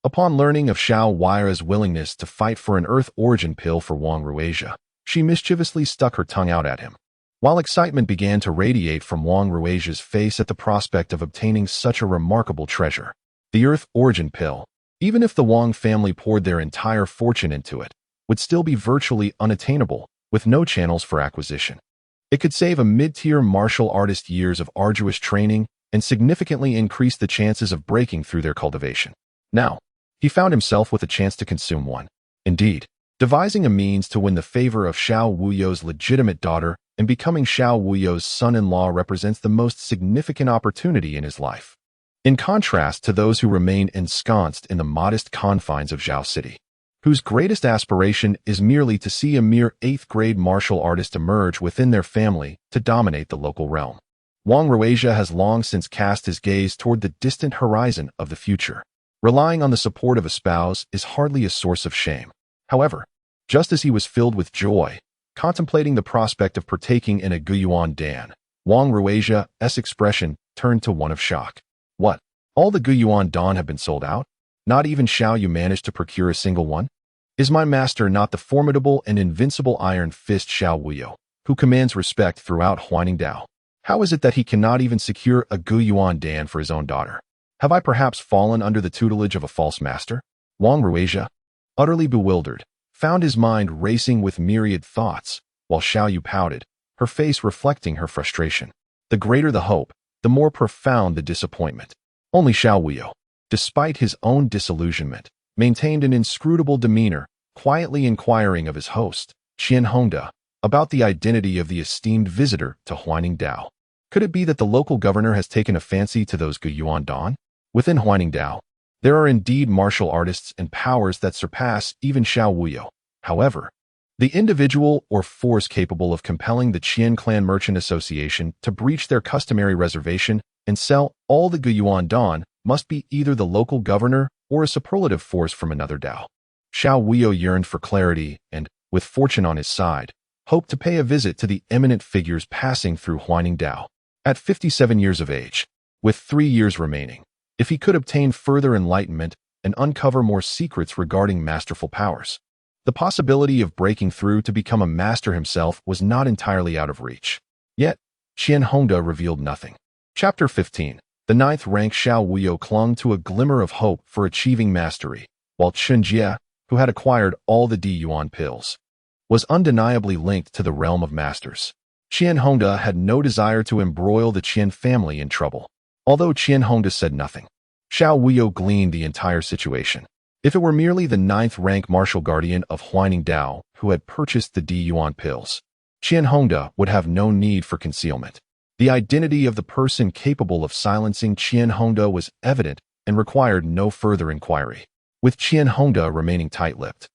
Upon learning of Xiao Waya's willingness to fight for an Earth origin pill for Wang Ruizha, she mischievously stuck her tongue out at him. While excitement began to radiate from Wang Ruizha's face at the prospect of obtaining such a remarkable treasure, the Earth origin pill, even if the Wang family poured their entire fortune into it, would still be virtually unattainable, with no channels for acquisition. It could save a mid-tier martial artist years of arduous training and significantly increase the chances of breaking through their cultivation. Now, he found himself with a chance to consume one. Indeed, devising a means to win the favor of Xiao Wuyo's legitimate daughter and becoming Xiao Wuyo's son-in-law represents the most significant opportunity in his life. In contrast to those who remain ensconced in the modest confines of Zhao City, whose greatest aspiration is merely to see a mere 8th-grade martial artist emerge within their family to dominate the local realm. Wang Ruizha has long since cast his gaze toward the distant horizon of the future. Relying on the support of a spouse is hardly a source of shame. However, just as he was filled with joy, contemplating the prospect of partaking in a Guyuan Dan, Wang Ruizha's expression turned to one of shock. What? All the Guyuan Dan have been sold out? Not even Xiao Yu managed to procure a single one? Is my master not the formidable and invincible Iron Fist Xiao Wuyo, who commands respect throughout Huaining Dao? How is it that he cannot even secure a Guyuan Dan for his own daughter? Have I perhaps fallen under the tutelage of a false master? Wang Ruizha, utterly bewildered, found his mind racing with myriad thoughts, while Xiao Yu pouted, her face reflecting her frustration. The greater the hope, the more profound the disappointment. Only Xiao Wuyo, despite his own disillusionment, maintained an inscrutable demeanor, quietly inquiring of his host, Qian Hongda, about the identity of the esteemed visitor to Huaining Dao. Could it be that the local governor has taken a fancy to those Guyuan Dan? Within Huaining Dao, there are indeed martial artists and powers that surpass even Xiao Wuyo. However, the individual or force capable of compelling the Qian Clan Merchant Association to breach their customary reservation and sell all the Guyuan Dan must be either the local governor or a superlative force from another Dao. Xiao Wuyo yearned for clarity and, with fortune on his side, hoped to pay a visit to the eminent figures passing through Huaining Dao. At 57 years of age, with 3 years remaining, if he could obtain further enlightenment and uncover more secrets regarding masterful powers, the possibility of breaking through to become a master himself was not entirely out of reach. Yet, Qian Hongda revealed nothing. Chapter 15. The 9th rank Xiao Wuyo clung to a glimmer of hope for achieving mastery, while Chen Jie, who had acquired all the Di Yuan pills, was undeniably linked to the realm of masters. Qian Hongda had no desire to embroil the Qian family in trouble. Although Qian Hongda said nothing, Xiao Wuyo gleaned the entire situation. If it were merely the 9th-rank martial guardian of Huaining Dao who had purchased the D-Yuan pills, Qian Hongda would have no need for concealment. The identity of the person capable of silencing Qian Hongda was evident and required no further inquiry. With Qian Hongda remaining tight-lipped,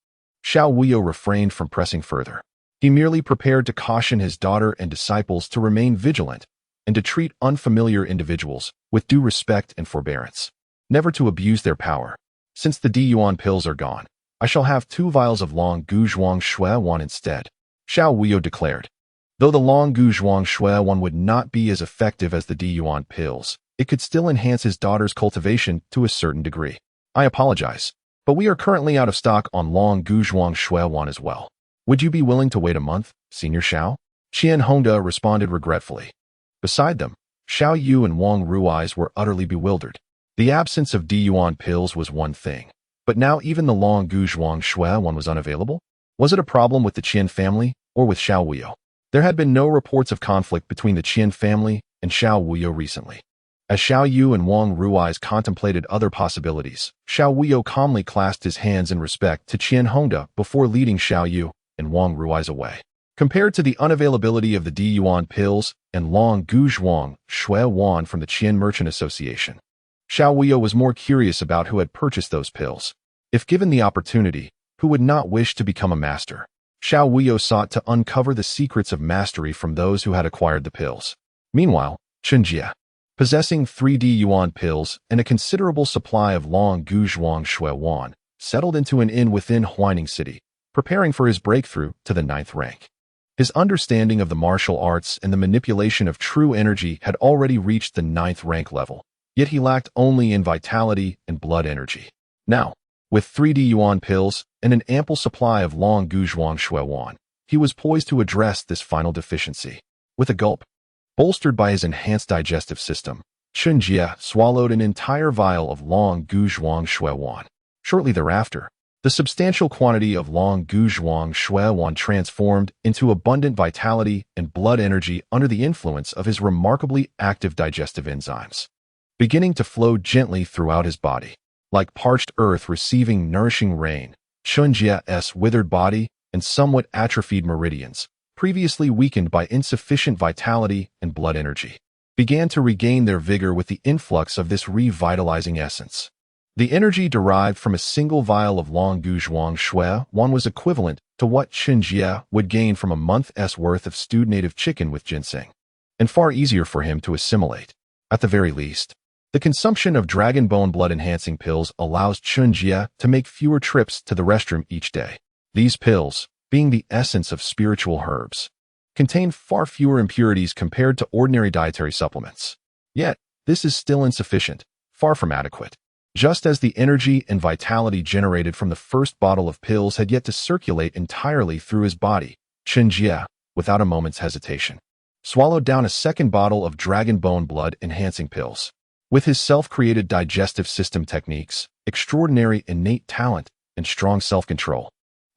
Xiao Wuyo refrained from pressing further. He merely prepared to caution his daughter and disciples to remain vigilant and to treat unfamiliar individuals with due respect and forbearance, never to abuse their power. Since the D-Yuan pills are gone, I shall have 2 vials of Long Gu Zhuang Shui Wan instead, Xiao Wuyo declared. Though the Long Gu Zhuang Shui Wan would not be as effective as the D-Yuan pills, it could still enhance his daughter's cultivation to a certain degree. I apologize, but we are currently out of stock on Long Gu Zhuang Shui Wan as well. Would you be willing to wait a month, Senior Xiao? Qian Hongda responded regretfully. Beside them, Xiao Yu and Wang Rui's were utterly bewildered. The absence of D-Yuan pills was one thing, but now even the Long Gu Zhuang Shui Wan was unavailable? Was it a problem with the Qian family or with Xiao Wuyo? There had been no reports of conflict between the Qian family and Xiao Wuyo recently. As Xiao Yu and Wang Rui's contemplated other possibilities, Xiao Wuyo calmly clasped his hands in respect to Qian Hongda before leading Xiao Yu and Wang Rui's away. Compared to the unavailability of the D-Yuan pills and Long Gu Zhuang Shui Wan from the Qian Merchant Association, Xiao Wuyo was more curious about who had purchased those pills. If given the opportunity, who would not wish to become a master? Xiao Wuyo sought to uncover the secrets of mastery from those who had acquired the pills. Meanwhile, Chen Jie, possessing 3 D-Yuan pills and a considerable supply of Long Gu Zhuang Shui Wan, settled into an inn within Huaining City, preparing for his breakthrough to the 9th rank. His understanding of the martial arts and the manipulation of true energy had already reached the 9th rank level, yet he lacked only in vitality and blood energy. Now, with 3 D-Yuan pills and an ample supply of Long Gu Zhuang Shui Wan, he was poised to address this final deficiency. With a gulp, bolstered by his enhanced digestive system, Chen Jie swallowed an entire vial of Long Gu Zhuang Shui Wan. Shortly thereafter, the substantial quantity of Long Gu Zhuang Shui Wan transformed into abundant vitality and blood energy under the influence of his remarkably active digestive enzymes, beginning to flow gently throughout his body. Like parched earth receiving nourishing rain, Chen Jie's withered body and somewhat atrophied meridians, previously weakened by insufficient vitality and blood energy, began to regain their vigor with the influx of this revitalizing essence. The energy derived from a single vial of Long Gu Zhuang Shui Wan was equivalent to what Chen Jie would gain from a month's worth of stewed native chicken with ginseng, and far easier for him to assimilate. At the very least, the consumption of dragon bone blood-enhancing pills allows Chen Jie to make fewer trips to the restroom each day. These pills, being the essence of spiritual herbs, contain far fewer impurities compared to ordinary dietary supplements. Yet, this is still insufficient, far from adequate. Just as the energy and vitality generated from the first bottle of pills had yet to circulate entirely through his body, Chen Jie, without a moment's hesitation, swallowed down a second bottle of dragon bone blood-enhancing pills. With his self-created digestive system techniques, extraordinary innate talent, and strong self-control,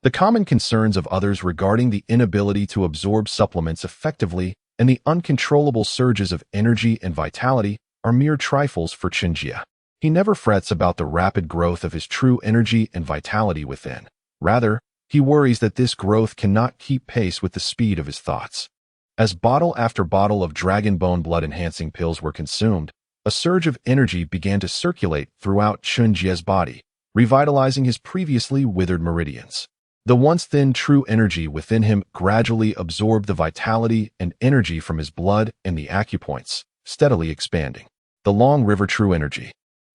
the common concerns of others regarding the inability to absorb supplements effectively and the uncontrollable surges of energy and vitality are mere trifles for Chen Jie. He never frets about the rapid growth of his true energy and vitality within. Rather, he worries that this growth cannot keep pace with the speed of his thoughts. As bottle after bottle of dragon bone blood-enhancing pills were consumed, a surge of energy began to circulate throughout Chen Jie's body, revitalizing his previously withered meridians. The once thin true energy within him gradually absorbed the vitality and energy from his blood and the acupoints, steadily expanding. The long river true energy,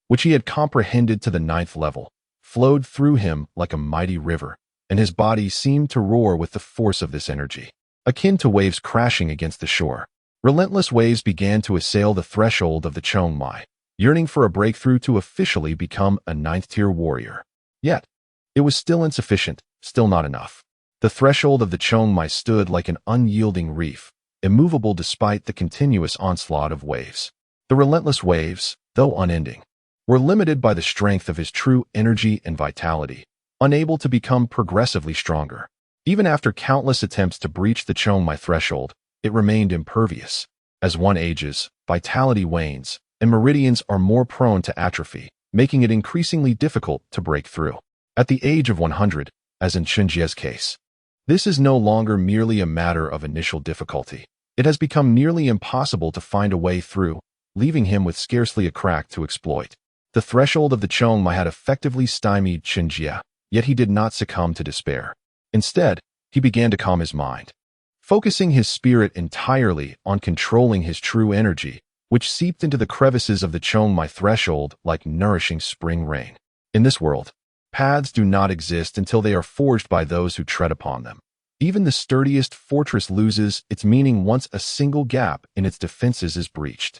which he had comprehended to the 9th level, flowed through him like a mighty river, and his body seemed to roar with the force of this energy, akin to waves crashing against the shore. Relentless waves began to assail the threshold of the Chong Mai, yearning for a breakthrough to officially become a 9th-tier warrior. Yet, it was still insufficient, still not enough. The threshold of the Chong Mai stood like an unyielding reef, immovable despite the continuous onslaught of waves. The relentless waves, though unending, were limited by the strength of his true energy and vitality, unable to become progressively stronger. Even after countless attempts to breach the Chongmai threshold, it remained impervious. As one ages, vitality wanes, and meridians are more prone to atrophy, making it increasingly difficult to break through. At the age of 100, as in Chen Jie's case, this is no longer merely a matter of initial difficulty. It has become nearly impossible to find a way through, leaving him with scarcely a crack to exploit. The threshold of the Chongmai had effectively stymied Chen Jie, yet he did not succumb to despair. Instead, he began to calm his mind, focusing his spirit entirely on controlling his true energy, which seeped into the crevices of the Chongmai threshold like nourishing spring rain. In this world, paths do not exist until they are forged by those who tread upon them. Even the sturdiest fortress loses its meaning once a single gap in its defenses is breached.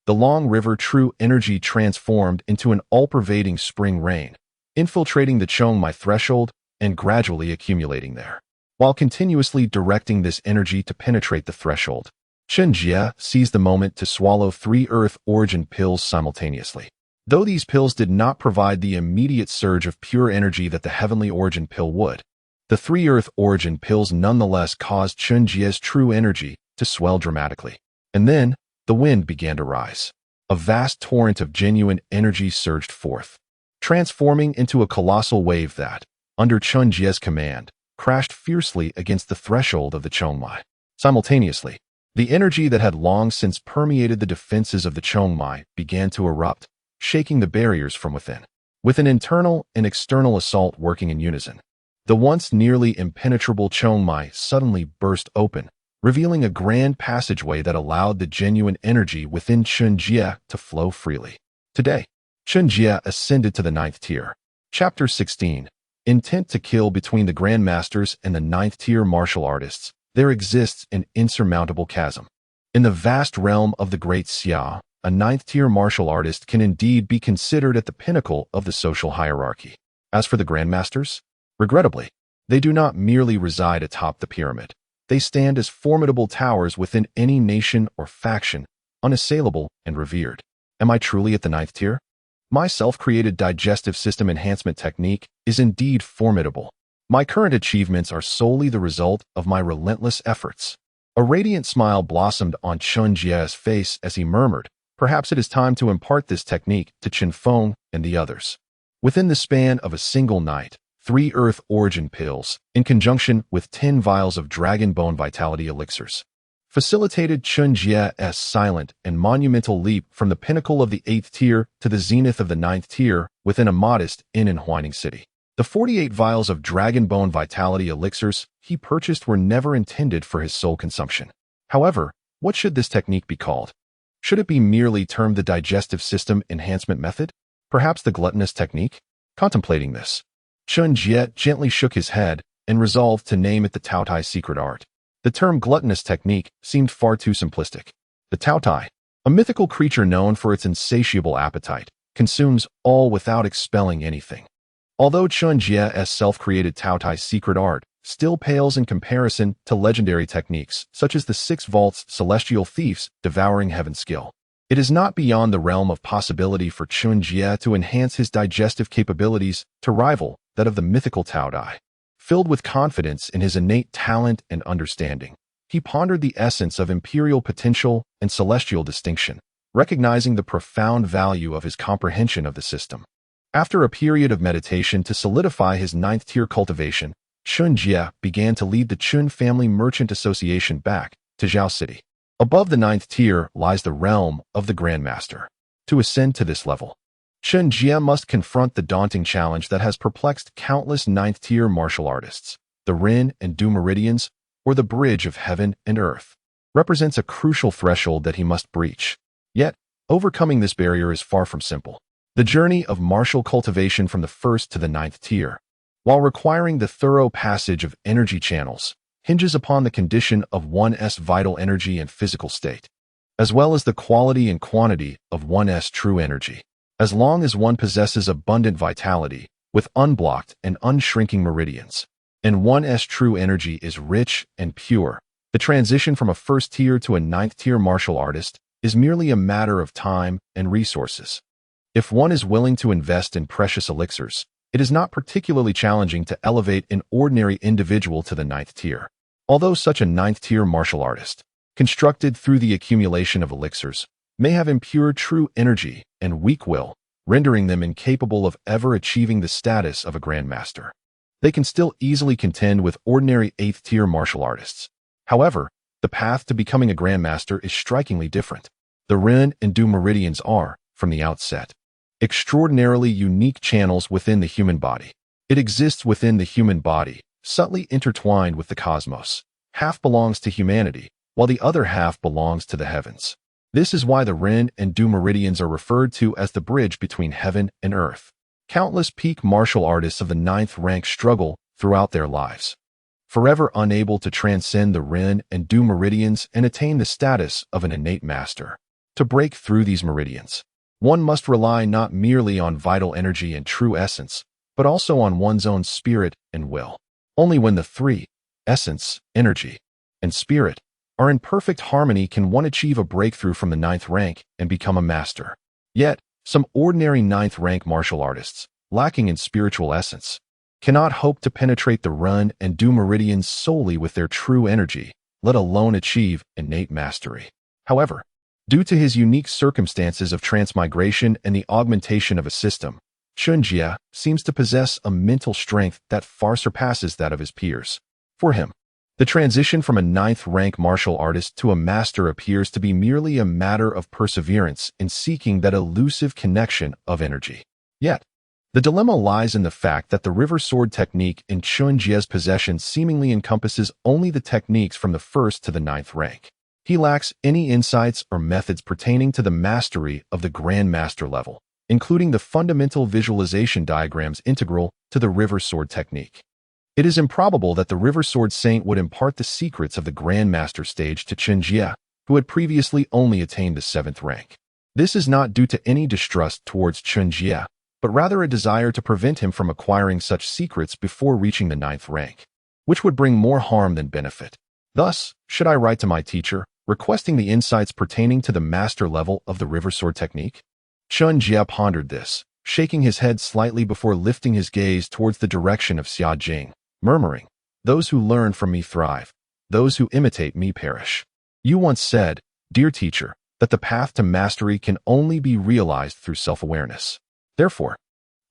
The long river true energy transformed into an all-pervading spring rain, infiltrating the Chongmai threshold and gradually accumulating there. While continuously directing this energy to penetrate the threshold, Chen Jie seized the moment to swallow 3 Earth Origin pills simultaneously. Though these pills did not provide the immediate surge of pure energy that the Heavenly Origin pill would, the 3 Earth Origin pills nonetheless caused Chen Jie's true energy to swell dramatically. And then, the wind began to rise. A vast torrent of genuine energy surged forth, transforming into a colossal wave that, under Chen Jie's command, crashed fiercely against the threshold of the Chongmai. Simultaneously, the energy that had long since permeated the defenses of the Chongmai began to erupt, shaking the barriers from within. With an internal and external assault working in unison, the once nearly impenetrable Chongmai suddenly burst open, revealing a grand passageway that allowed the genuine energy within Chen Jie to flow freely. Today, Chen Jie ascended to the 9th tier. Chapter 16. Intent to kill. Between the Grandmasters and the 9th tier martial artists, there exists an insurmountable chasm. In the vast realm of the Great Xia, a 9th tier martial artist can indeed be considered at the pinnacle of the social hierarchy. As for the Grandmasters, regrettably, they do not merely reside atop the pyramid. They stand as formidable towers within any nation or faction, unassailable and revered. Am I truly at the 9th tier? My self-created digestive system enhancement technique is indeed formidable. My current achievements are solely the result of my relentless efforts. A radiant smile blossomed on Chen Jie's face as he murmured, perhaps it is time to impart this technique to Chen Feng and the others. Within the span of a single night, 3 Earth Origin pills, in conjunction with 10 vials of Dragon Bone Vitality elixirs, facilitated Chen Jie's silent and monumental leap from the pinnacle of the 8th tier to the zenith of the 9th tier within a modest inn in Huaining City. The 48 vials of Dragon Bone Vitality elixirs he purchased were never intended for his sole consumption. However, what should this technique be called? Should it be merely termed the digestive system enhancement method? Perhaps the gluttonous technique? Contemplating this, Chen Jie gently shook his head and resolved to name it the Taotai Secret Art. The term gluttonous technique seemed far too simplistic. The Taotai, a mythical creature known for its insatiable appetite, consumes all without expelling anything. Although Chen Jie's self-created Taotai Secret Art still pales in comparison to legendary techniques such as the 6 Vault's Celestial Thief's Devouring Heaven skill, it is not beyond the realm of possibility for Chen Jie to enhance his digestive capabilities to rival that of the mythical Taotai. Filled with confidence in his innate talent and understanding, he pondered the essence of imperial potential and celestial distinction, recognizing the profound value of his comprehension of the system. After a period of meditation to solidify his 9th tier cultivation, Chen Jie began to lead the Chen Family Merchant Association back to Zhao City. Above the 9th tier lies the realm of the Grandmaster. To ascend to this level, Chen Jie must confront the daunting challenge that has perplexed countless 9th tier martial artists. The Ren and Du Meridians, or the bridge of heaven and earth, represents a crucial threshold that he must breach. Yet, overcoming this barrier is far from simple. The journey of martial cultivation from the 1st to the 9th tier, while requiring the thorough passage of energy channels, hinges upon the condition of one's vital energy and physical state, as well as the quality and quantity of one's true energy. As long as one possesses abundant vitality, with unblocked and unshrinking meridians, and one's true energy is rich and pure, the transition from a 1st tier to a 9th tier martial artist is merely a matter of time and resources. If one is willing to invest in precious elixirs, It is not particularly challenging to elevate an ordinary individual to the ninth tier. Although such a ninth-tier martial artist, constructed through the accumulation of elixirs, may have impure true energy and weak will, rendering them incapable of ever achieving the status of a grandmaster, they can still easily contend with ordinary 8th-tier martial artists. However, the path to becoming a grandmaster is strikingly different. The Ren and Du meridians are, from the outset, extraordinarily unique channels within the human body. It exists within the human body, subtly intertwined with the cosmos. Half belongs to humanity, while the other half belongs to the heavens. This is why the Ren and Du meridians are referred to as the bridge between heaven and earth. Countless peak martial artists of the 9th rank struggle throughout their lives, forever unable to transcend the Ren and Du meridians and attain the status of an innate master. To break through these meridians, one must rely not merely on vital energy and true essence, but also on one's own spirit and will. Only when the three, essence, energy, and spirit, are in perfect harmony can one achieve a breakthrough from the 9th rank and become a master. Yet, some ordinary 9th rank martial artists, lacking in spiritual essence, cannot hope to penetrate the Ren and Du meridians solely with their true energy, let alone achieve innate mastery. However, due to his unique circumstances of transmigration and the augmentation of a system, Chen Jie seems to possess a mental strength that far surpasses that of his peers. For him, the transition from a 9th rank martial artist to a master appears to be merely a matter of perseverance in seeking that elusive connection of energy. Yet, the dilemma lies in the fact that the river sword technique in Chen Jie's possession seemingly encompasses only the techniques from the 1st to the 9th rank. He lacks any insights or methods pertaining to the mastery of the grandmaster level, including the fundamental visualization diagrams integral to the river sword technique. It is improbable that the river sword saint would impart the secrets of the grandmaster stage to Chen Jie, who had previously only attained the 7th rank. This is not due to any distrust towards Chen Jie, but rather a desire to prevent him from acquiring such secrets before reaching the 9th rank, which would bring more harm than benefit. Thus, should I write to my teacher, requesting the insights pertaining to the master level of the river sword technique? Chen Jie pondered this, shaking his head slightly before lifting his gaze towards the direction of Xia Jing, murmuring, "Those who learn from me thrive. Those who imitate me perish. You once said, dear teacher, that the path to mastery can only be realized through self-awareness. Therefore,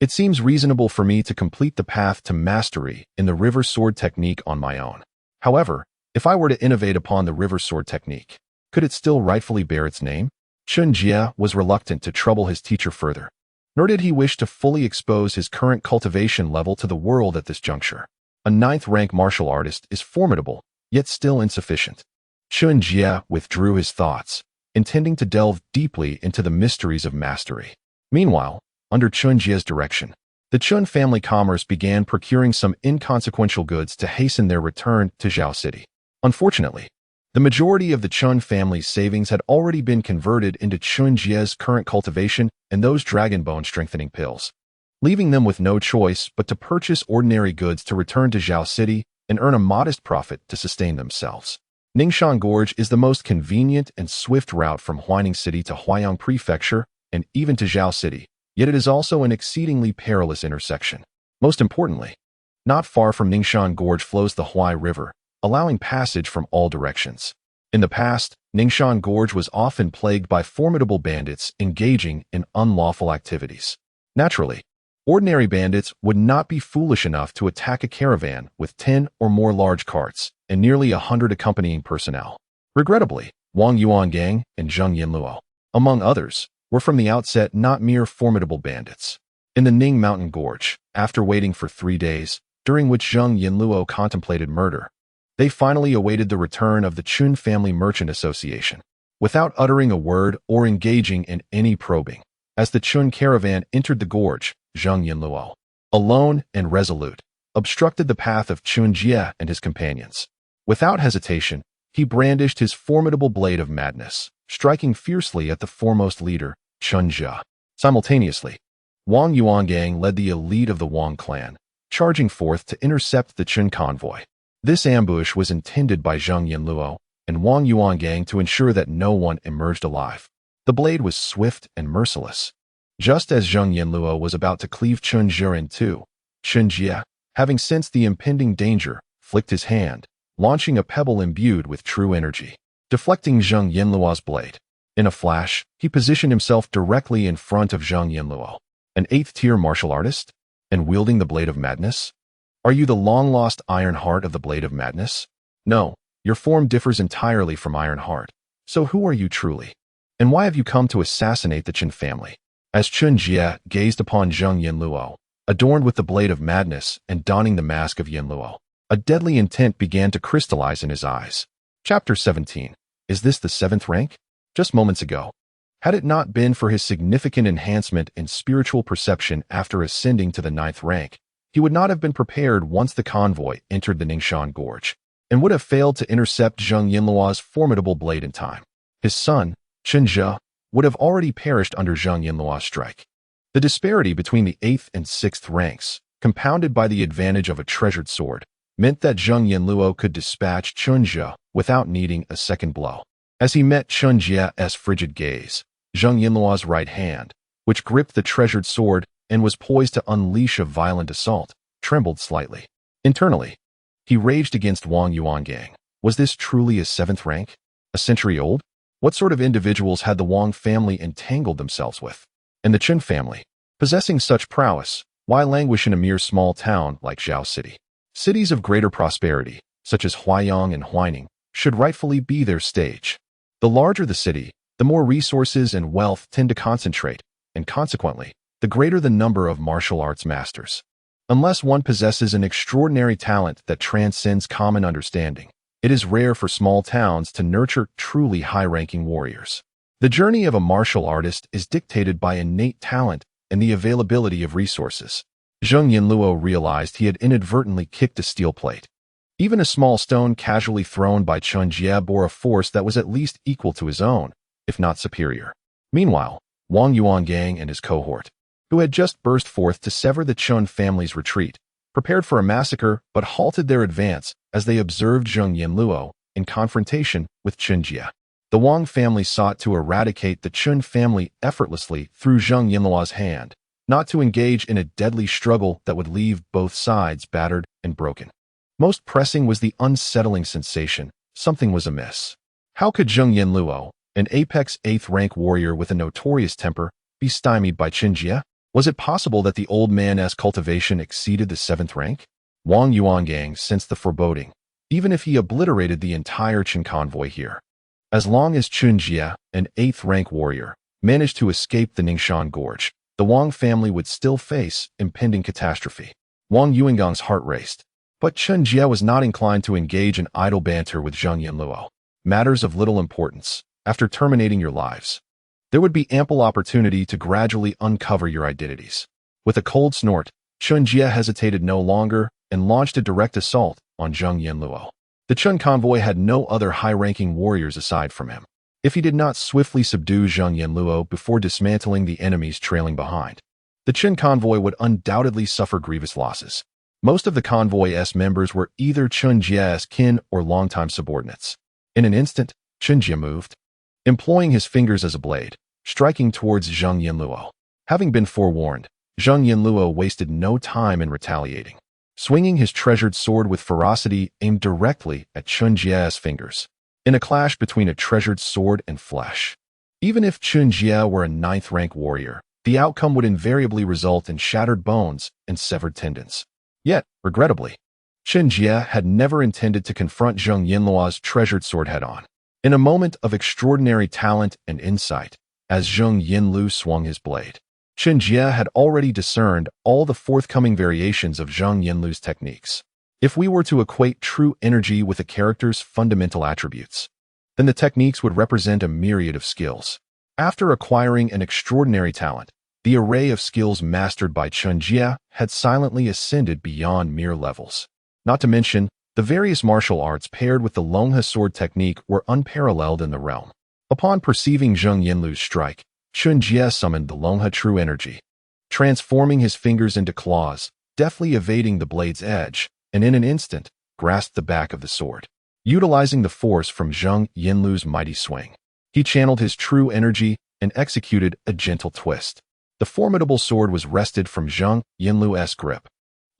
it seems reasonable for me to complete the path to mastery in the river sword technique on my own. However, if I were to innovate upon the river sword technique, could it still rightfully bear its name?" Chen Jie was reluctant to trouble his teacher further, nor did he wish to fully expose his current cultivation level to the world at this juncture. A 9th rank martial artist is formidable, yet still insufficient. Chen Jie withdrew his thoughts, intending to delve deeply into the mysteries of mastery. Meanwhile, under Chen Jie's direction, the Chen family commerce began procuring some inconsequential goods to hasten their return to Zhao City. Unfortunately, the majority of the Chen family's savings had already been converted into Chen Jie's current cultivation and those dragon bone strengthening pills, leaving them with no choice but to purchase ordinary goods to return to Zhao City and earn a modest profit to sustain themselves. Ningxiang Gorge is the most convenient and swift route from Huaining City to Huayang Prefecture and even to Zhao City, yet it is also an exceedingly perilous intersection. Most importantly, not far from Ningxiang Gorge flows the Huai River, allowing passage from all directions. In the past, Ningxiang Gorge was often plagued by formidable bandits engaging in unlawful activities. Naturally, ordinary bandits would not be foolish enough to attack a caravan with 10 or more large carts and nearly 100 accompanying personnel. Regrettably, Wang Yuangang and Zheng Yinluo, among others, were from the outset not mere formidable bandits. In the Ning Mountain Gorge, after waiting for 3 days, during which Zheng Yinluo contemplated murder, they finally awaited the return of the Chun Family Merchant Association, without uttering a word or engaging in any probing. As the Chun caravan entered the gorge, Zheng Yinluo, alone and resolute, obstructed the path of Chen Jie and his companions. Without hesitation, he brandished his formidable blade of madness, striking fiercely at the foremost leader, Chen Jie. Simultaneously, Wang Yuangang led the elite of the Wang clan, charging forth to intercept the Chen convoy. This ambush was intended by Zheng Yinluo and Wang Yuangang to ensure that no one emerged alive. The blade was swift and merciless. Just as Zheng Yinluo was about to cleave Chen Jie in two, Chen Jie, having sensed the impending danger, flicked his hand, launching a pebble imbued with true energy, deflecting Zheng Yinluo's blade. In a flash, he positioned himself directly in front of Zheng Yinluo, an 8th-tier martial artist, and wielding the Blade of Madness. Are you the long-lost Iron Heart of the Blade of Madness? No, your form differs entirely from Iron Heart. So who are you truly? And why have you come to assassinate the Chen family? As Chen Jie gazed upon Zheng Yinluo, adorned with the Blade of Madness and donning the mask of Yinluo, a deadly intent began to crystallize in his eyes. Chapter 17. Is this the 7th rank? Just moments ago, had it not been for his significant enhancement in spiritual perception after ascending to the 9th rank, he would not have been prepared once the convoy entered the Ningxian Gorge, and would have failed to intercept Zheng Yinluo's formidable blade in time. His son, Chen Jie, would have already perished under Zheng Yinluo's strike. The disparity between the 8th and 6th ranks, compounded by the advantage of a treasured sword, meant that Zheng Yinluo could dispatch Chen Jie without needing a second blow. As he met Chen Jie's frigid gaze, Zheng Yinluo's right hand, which gripped the treasured sword and was poised to unleash a violent assault, trembled slightly. Internally, he raged against Wang Yuangang. Was this truly a 7th rank? A century old? What sort of individuals had the Wang family entangled themselves with? And the Chen family, possessing such prowess, why languish in a mere small town like Zhao City? Cities of greater prosperity, such as Huayang and Huaining, should rightfully be their stage. The larger the city, the more resources and wealth tend to concentrate, and consequently, the greater the number of martial arts masters. Unless one possesses an extraordinary talent that transcends common understanding, it is rare for small towns to nurture truly high-ranking warriors. The journey of a martial artist is dictated by innate talent and the availability of resources. Zheng Yinluo realized he had inadvertently kicked a steel plate. Even a small stone casually thrown by Chen Jie bore a force that was at least equal to his own, if not superior. Meanwhile, Wang Yuangang and his cohort, who had just burst forth to sever the Chen family's retreat, prepared for a massacre but halted their advance as they observed Zheng Yinluo in confrontation with Chen Jie. The Wang family sought to eradicate the Chen family effortlessly through Zheng Yinluo's hand, not to engage in a deadly struggle that would leave both sides battered and broken. Most pressing was the unsettling sensation something was amiss. How could Zheng Yinluo, an apex 8th rank warrior with a notorious temper, be stymied by Chen Jie? Was it possible that the old man's cultivation exceeded the 7th rank? Wang Yuangang sensed the foreboding, even if he obliterated the entire Chen convoy here. As long as Chen Jie, an 8th rank warrior, managed to escape the Ningxian Gorge, the Wang family would still face impending catastrophe. Wang Yuangang's heart raced. But Chen Jie was not inclined to engage in idle banter with Zheng Yinluo. Matters of little importance. After terminating your lives, there would be ample opportunity to gradually uncover your identities. With a cold snort, Chen Jie hesitated no longer and launched a direct assault on Zheng Yinluo. The Chen convoy had no other high-ranking warriors aside from him. If he did not swiftly subdue Zheng Yinluo before dismantling the enemies trailing behind, the Chen convoy would undoubtedly suffer grievous losses. Most of the convoy's members were either Chen Jie's kin or longtime subordinates. In an instant, Chen Jie moved, employing his fingers as a blade, striking towards Zheng Yinluo. Having been forewarned, Zheng Yinluo wasted no time in retaliating, swinging his treasured sword with ferocity aimed directly at Chen Jie's fingers. In a clash between a treasured sword and flesh, even if Chen Jie were a 9th rank warrior, the outcome would invariably result in shattered bones and severed tendons. Yet, regrettably, Chen Jie had never intended to confront Zheng Yinluo's treasured sword head-on. In a moment of extraordinary talent and insight, as Zheng Yinlu swung his blade, Chen Jie had already discerned all the forthcoming variations of Zheng Yinlu's techniques. If we were to equate true energy with a character's fundamental attributes, then the techniques would represent a myriad of skills. After acquiring an extraordinary talent, the array of skills mastered by Chen Jie had silently ascended beyond mere levels. Not to mention, the various martial arts paired with the Longhe sword technique were unparalleled in the realm. Upon perceiving Zheng Yinlu's strike, Chen Jie summoned the Longhe true energy, transforming his fingers into claws, deftly evading the blade's edge, and in an instant, grasped the back of the sword. Utilizing the force from Zheng Yinlu's mighty swing, he channeled his true energy and executed a gentle twist. The formidable sword was wrested from Zheng Yinlu's grip.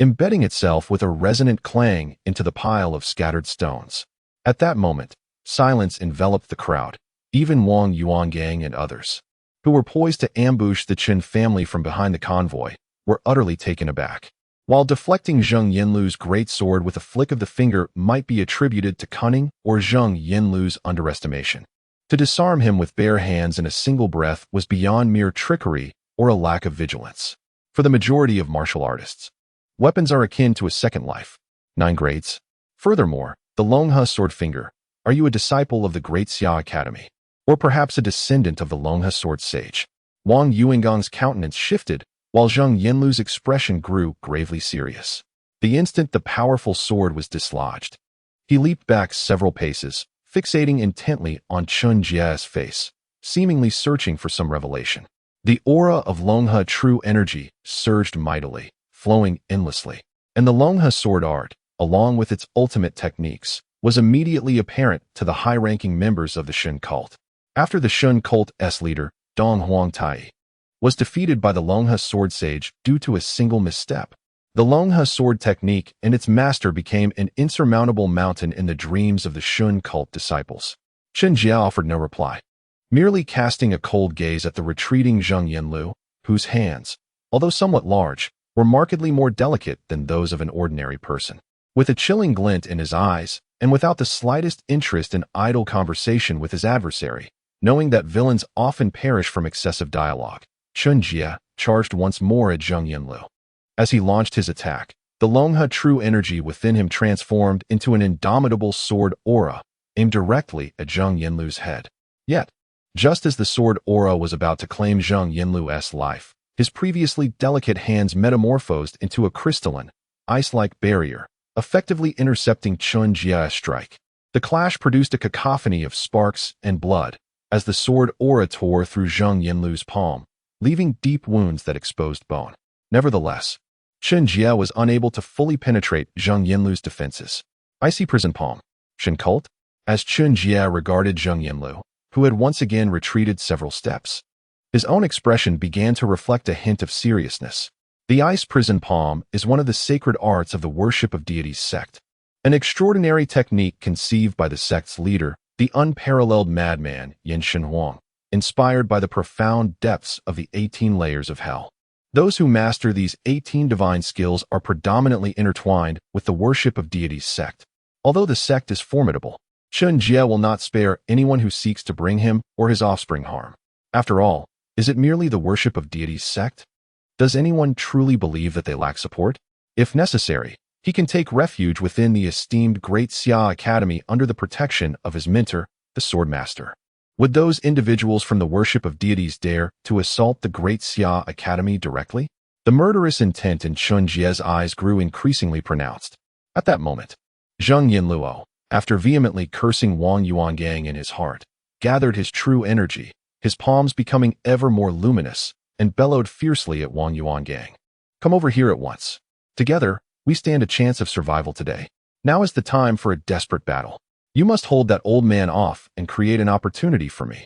embedding itself with a resonant clang into the pile of scattered stones. At that moment, silence enveloped the crowd, even Wang Yuangang and others, who were poised to ambush the Chen family from behind the convoy, were utterly taken aback. While deflecting Zheng Yinlu's great sword with a flick of the finger might be attributed to cunning or Zheng Yinlu's underestimation, to disarm him with bare hands in a single breath was beyond mere trickery or a lack of vigilance. For the majority of martial artists, weapons are akin to a second life. 9 grades. Furthermore, the Longhe sword finger. Are you a disciple of the Great Xia Academy? Or perhaps a descendant of the Longhe sword sage? Wang Yuangang's countenance shifted, while Zheng Yinlu's expression grew gravely serious. The instant the powerful sword was dislodged, he leaped back several paces, fixating intently on Chen Jie's face, seemingly searching for some revelation. The aura of Longhe true energy surged mightily, flowing endlessly, and the Longhe sword art, along with its ultimate techniques, was immediately apparent to the high-ranking members of the Shen cult. After the Shen cult's leader, Dong Huangtai, was defeated by the Longhe sword sage due to a single misstep, the Longhe sword technique and its master became an insurmountable mountain in the dreams of the Shen cult disciples. Chen Jie offered no reply, merely casting a cold gaze at the retreating Zheng Yinlu, whose hands, although somewhat large, were markedly more delicate than those of an ordinary person. With a chilling glint in his eyes, and without the slightest interest in idle conversation with his adversary, knowing that villains often perish from excessive dialogue, Chen Jie charged once more at Zheng Yinlu. As he launched his attack, the Longhe true energy within him transformed into an indomitable sword aura, aimed directly at Zheng Yinlu's head. Yet, just as the sword aura was about to claim Zheng Yinlu's life, his previously delicate hands metamorphosed into a crystalline, ice-like barrier, effectively intercepting Chen Jie's strike. The clash produced a cacophony of sparks and blood, as the sword aura tore through Zheng Yinlu's palm, leaving deep wounds that exposed bone. Nevertheless, Chen Jie was unable to fully penetrate Zheng Yinlu's defenses. Icy prison palm. Shen cult? As Chen Jie regarded Zheng Yinlu, who had once again retreated several steps, his own expression began to reflect a hint of seriousness. The ice prison palm is one of the sacred arts of the worship of deities sect, an extraordinary technique conceived by the sect's leader, the unparalleled madman Yin Shenhuang, inspired by the profound depths of the 18 layers of hell. Those who master these 18 divine skills are predominantly intertwined with the worship of deities sect. Although the sect is formidable, Chen Jie will not spare anyone who seeks to bring him or his offspring harm. After all, is it merely the worship of deities sect? Does anyone truly believe that they lack support? If necessary, he can take refuge within the esteemed Great Xia Academy under the protection of his mentor, the Sword Master. Would those individuals from the worship of deities dare to assault the Great Xia Academy directly? The murderous intent in Chen Jie's eyes grew increasingly pronounced. At that moment, Zheng Yinluo, after vehemently cursing Wang Yuangang in his heart, gathered his true energy, his palms becoming ever more luminous, and bellowed fiercely at Wang Yuangang. Come over here at once. Together, we stand a chance of survival today. Now is the time for a desperate battle. You must hold that old man off and create an opportunity for me.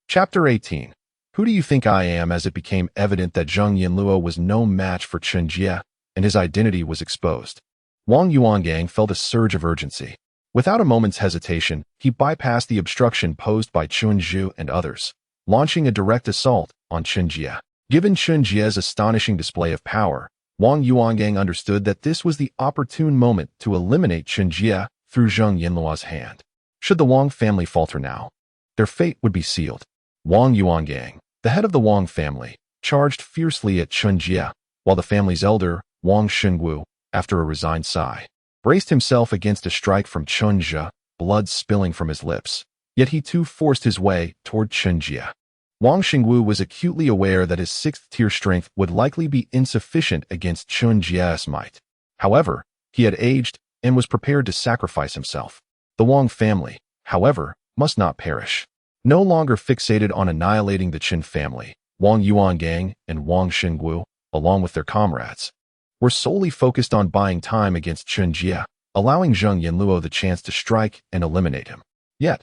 Chapter 18. Who do you think I am? As it became evident that Zheng Yinluo was no match for Chen Jie, and his identity was exposed, Wang Yuangang felt a surge of urgency. Without a moment's hesitation, he bypassed the obstruction posed by Chen Jie and others, launching a direct assault on Chen Jie. Given Chen Jie's astonishing display of power, Wang Yuangang understood that this was the opportune moment to eliminate Chen Jie through Zheng Yinluo's hand. Should the Wang family falter now, their fate would be sealed. Wang Yuangang, the head of the Wang family, charged fiercely at Chen Jie, while the family's elder, Wang Shengwu, after a resigned sigh, braced himself against a strike from Chen Jie, blood spilling from his lips. Yet he too forced his way toward Chen Jie. Wang Shengwu was acutely aware that his 6th-tier strength would likely be insufficient against Chen Jie's might. However, he had aged and was prepared to sacrifice himself. The Wang family, however, must not perish. No longer fixated on annihilating the Chen family, Wang Yuangang and Wang Shengwu, along with their comrades, were solely focused on buying time against Chen Jie, allowing Zheng Yinluo the chance to strike and eliminate him. Yet,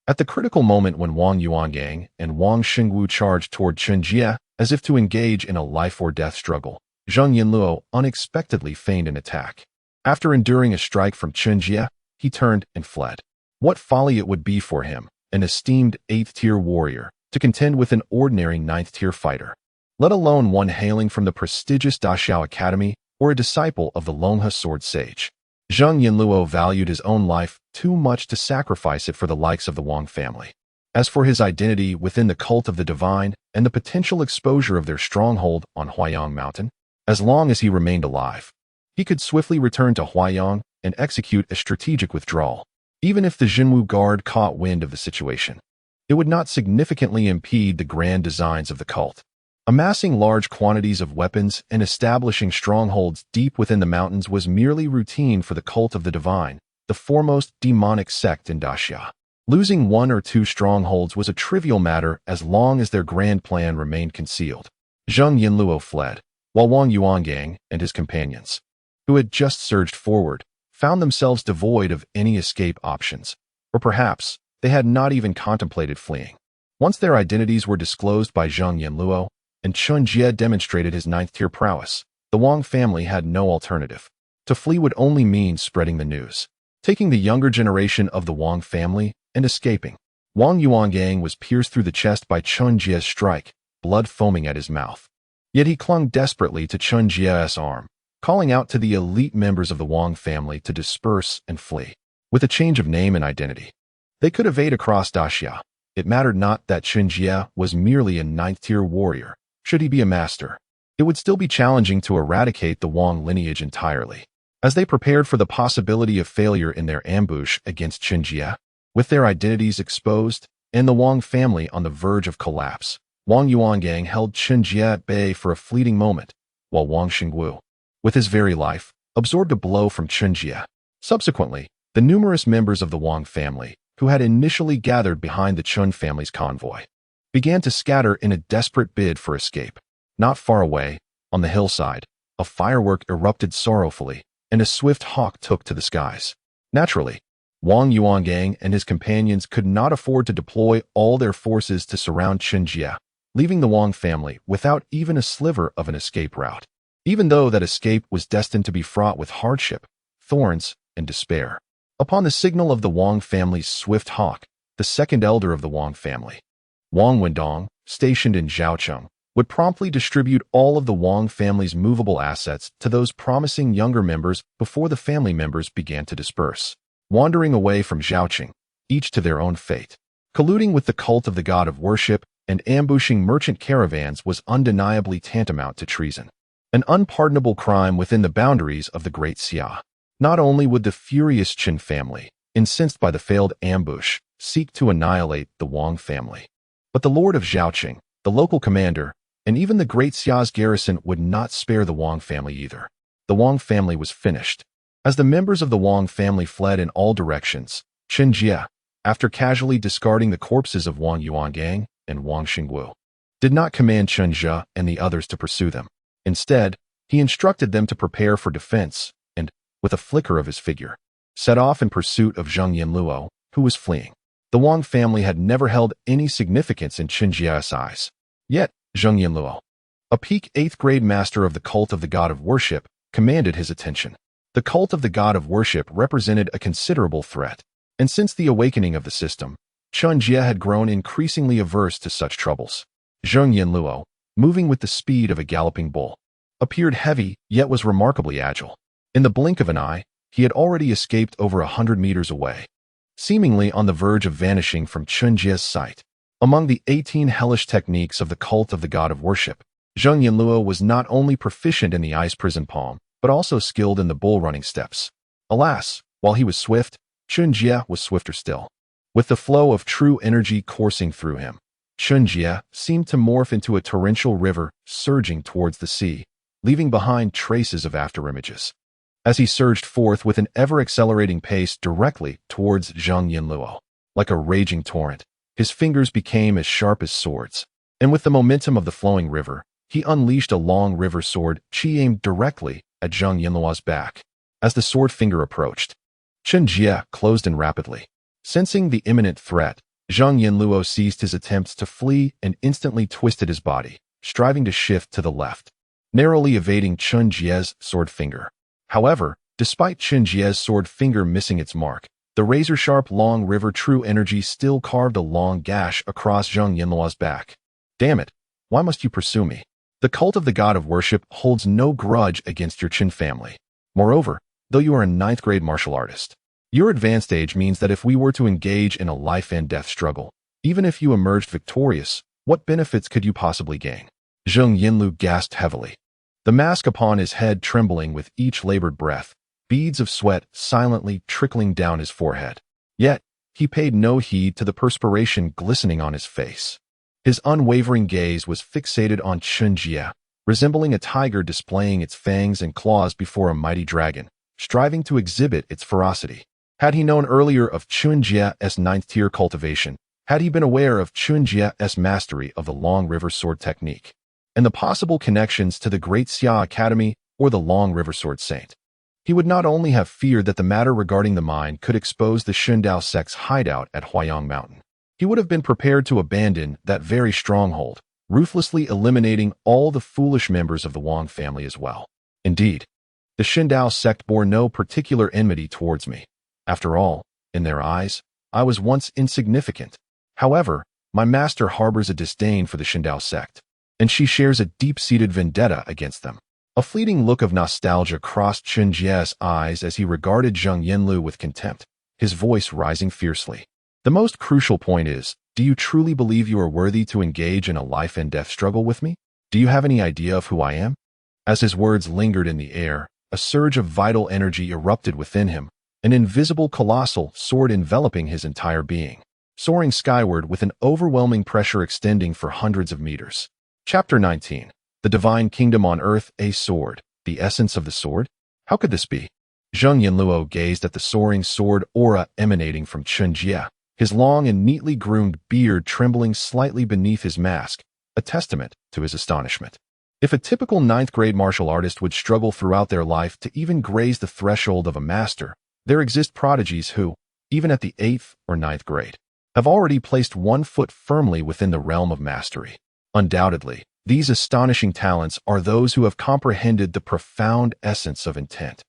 at the critical moment when Wang Yuangang and Wang Shengwu charged toward Chen Jie as if to engage in a life-or-death struggle, Zheng Yinluo unexpectedly feigned an attack. After enduring a strike from Chen Jie, he turned and fled. What folly it would be for him, an esteemed 8th-tier warrior, to contend with an ordinary 9th-tier fighter, let alone one hailing from the prestigious Daxiao Academy or a disciple of the Longhe Sword Sage. Zheng Yinluo valued his own life too much to sacrifice it for the likes of the Wang family. As for his identity within the cult of the divine and the potential exposure of their stronghold on Huayang Mountain, as long as he remained alive, he could swiftly return to Huayang and execute a strategic withdrawal. Even if the Jinwu Guard caught wind of the situation, it would not significantly impede the grand designs of the cult. Amassing large quantities of weapons and establishing strongholds deep within the mountains was merely routine for the cult of the divine, the foremost demonic sect in Daxia. Losing 1 or 2 strongholds was a trivial matter as long as their grand plan remained concealed. Zheng Yinluo fled, while Wang Yuangang and his companions, who had just surged forward, found themselves devoid of any escape options, or perhaps they had not even contemplated fleeing. Once their identities were disclosed by Zheng Yinluo, and Chen Jie demonstrated his 9th-tier prowess, the Wang family had no alternative. To flee would only mean spreading the news, taking the younger generation of the Wang family, and escaping. Wang Yuangang was pierced through the chest by Chen Jie's strike, blood foaming at his mouth. Yet he clung desperately to Chen Jie's arm, calling out to the elite members of the Wang family to disperse and flee. With a change of name and identity, they could evade across Daxia. It mattered not that Chen Jie was merely a 9th-tier warrior. Should he be a master, it would still be challenging to eradicate the Wang lineage entirely. As they prepared for the possibility of failure in their ambush against Chen Jie, with their identities exposed and the Wang family on the verge of collapse, Wang Yuangang held Chen Jie at bay for a fleeting moment, while Wang Xingwu, with his very life, absorbed a blow from Chen Jie. Subsequently, the numerous members of the Wang family, who had initially gathered behind the Chen family's convoy, began to scatter in a desperate bid for escape. Not far away, on the hillside, a firework erupted sorrowfully, and a swift hawk took to the skies. Naturally, Wang Yuangang and his companions could not afford to deploy all their forces to surround Chen Jie, leaving the Wang family without even a sliver of an escape route, even though that escape was destined to be fraught with hardship, thorns, and despair. Upon the signal of the Wang family's swift hawk, the second elder of the Wang family, Wang Wendong, stationed in Zhaocheng, would promptly distribute all of the Wang family's movable assets to those promising younger members before the family members began to disperse, wandering away from Zhaocheng, each to their own fate. Colluding with the cult of the god of worship and ambushing merchant caravans was undeniably tantamount to treason, an unpardonable crime within the boundaries of the Great Xia. Not only would the furious Qin family, incensed by the failed ambush, seek to annihilate the Wang family, but the Lord of Zhaocheng, the local commander, and even the Great Xia's garrison would not spare the Wang family either. The Wang family was finished. As the members of the Wang family fled in all directions, Chen Jie, after casually discarding the corpses of Wang Yuangang and Wang Xingwu, did not command Chen Jie and the others to pursue them. Instead, he instructed them to prepare for defense and, with a flicker of his figure, set off in pursuit of Zheng Yinluo, who was fleeing. The Wang family had never held any significance in Chen Jie's eyes. Yet, Zheng Yinluo, a peak 8th-grade master of the cult of the god of worship, commanded his attention. The cult of the god of worship represented a considerable threat, and since the awakening of the system, Chen Jie had grown increasingly averse to such troubles. Zheng Yinluo, moving with the speed of a galloping bull, appeared heavy yet was remarkably agile. In the blink of an eye, he had already escaped over 100 meters away, seemingly on the verge of vanishing from Chen Jie's sight. Among the 18 hellish techniques of the cult of the god of worship, Zheng Yinluo was not only proficient in the ice prison palm, but also skilled in the bull running steps. Alas, while he was swift, Chen Jie was swifter still. With the flow of true energy coursing through him, Chen Jie seemed to morph into a torrential river surging towards the sea, leaving behind traces of afterimages. As he surged forth with an ever-accelerating pace directly towards Zheng Yinluo, like a raging torrent, his fingers became as sharp as swords, and with the momentum of the flowing river, he unleashed a long river sword Qi aimed directly at Zheng Yinluo's back. As the sword finger approached, Chen Jie closed in rapidly. Sensing the imminent threat, Zheng Yinluo ceased his attempts to flee and instantly twisted his body, striving to shift to the left. narrowly evading Chen Jie's sword finger. However, despite Chen Jie's sword finger missing its mark, the razor-sharp long river true energy still carved a long gash across Zhang Yinluo's back. Damn it, why must you pursue me? The cult of the god of worship holds no grudge against your Chen family. Moreover, though you are a 9th grade martial artist, your advanced age means that if we were to engage in a life and death struggle, even if you emerged victorious, what benefits could you possibly gain? Zhang Yinlu gasped heavily, the mask upon his head trembling with each labored breath, beads of sweat silently trickling down his forehead. Yet, he paid no heed to the perspiration glistening on his face. His unwavering gaze was fixated on Chen Jie, resembling a tiger displaying its fangs and claws before a mighty dragon, striving to exhibit its ferocity. Had he known earlier of Chen Jie's 9th-tier cultivation, had he been aware of Chen Jie's mastery of the Long River Sword technique, and the possible connections to the Great Xia Academy or the Long River Sword Saint, he would not only have feared that the matter regarding the mine could expose the Shundao sect's hideout at Huayang Mountain, he would have been prepared to abandon that very stronghold, ruthlessly eliminating all the foolish members of the Wang family as well. Indeed, the Shundao sect bore no particular enmity towards me. After all, in their eyes, I was once insignificant. However, my master harbors a disdain for the Shundao sect, and she shares a deep-seated vendetta against them. A fleeting look of nostalgia crossed Chen Jie's eyes as he regarded Zhang Yinlu with contempt, his voice rising fiercely. The most crucial point is, do you truly believe you are worthy to engage in a life-and-death struggle with me? Do you have any idea of who I am? As his words lingered in the air, a surge of vital energy erupted within him, an invisible colossal sword enveloping his entire being, soaring skyward with an overwhelming pressure extending for hundreds of meters. Chapter 19. The Divine Kingdom on Earth, a Sword. The essence of the sword? How could this be? Zhang Yinluo gazed at the soaring sword aura emanating from Chen Jie, his long and neatly groomed beard trembling slightly beneath his mask, a testament to his astonishment. If a typical 9th-grade martial artist would struggle throughout their life to even graze the threshold of a master, there exist prodigies who, even at the 8th or 9th grade, have already placed one foot firmly within the realm of mastery. Undoubtedly, these astonishing talents are those who have comprehended the profound essence of intent.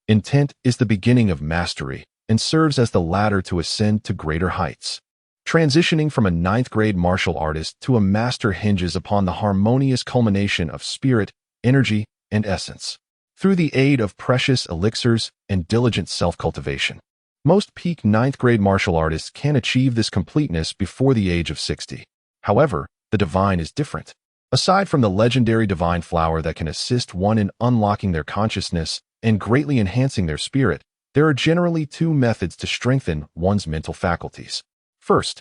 Intent is the beginning of mastery and serves as the ladder to ascend to greater heights. Transitioning from a 9th-grade martial artist to a master hinges upon the harmonious culmination of spirit, energy, and essence, through the aid of precious elixirs and diligent self-cultivation. Most peak 9th-grade martial artists can achieve this completeness before the age of 60. However, the divine is different. Aside from the legendary divine flower that can assist one in unlocking their consciousness and greatly enhancing their spirit, there are generally two methods to strengthen one's mental faculties. First,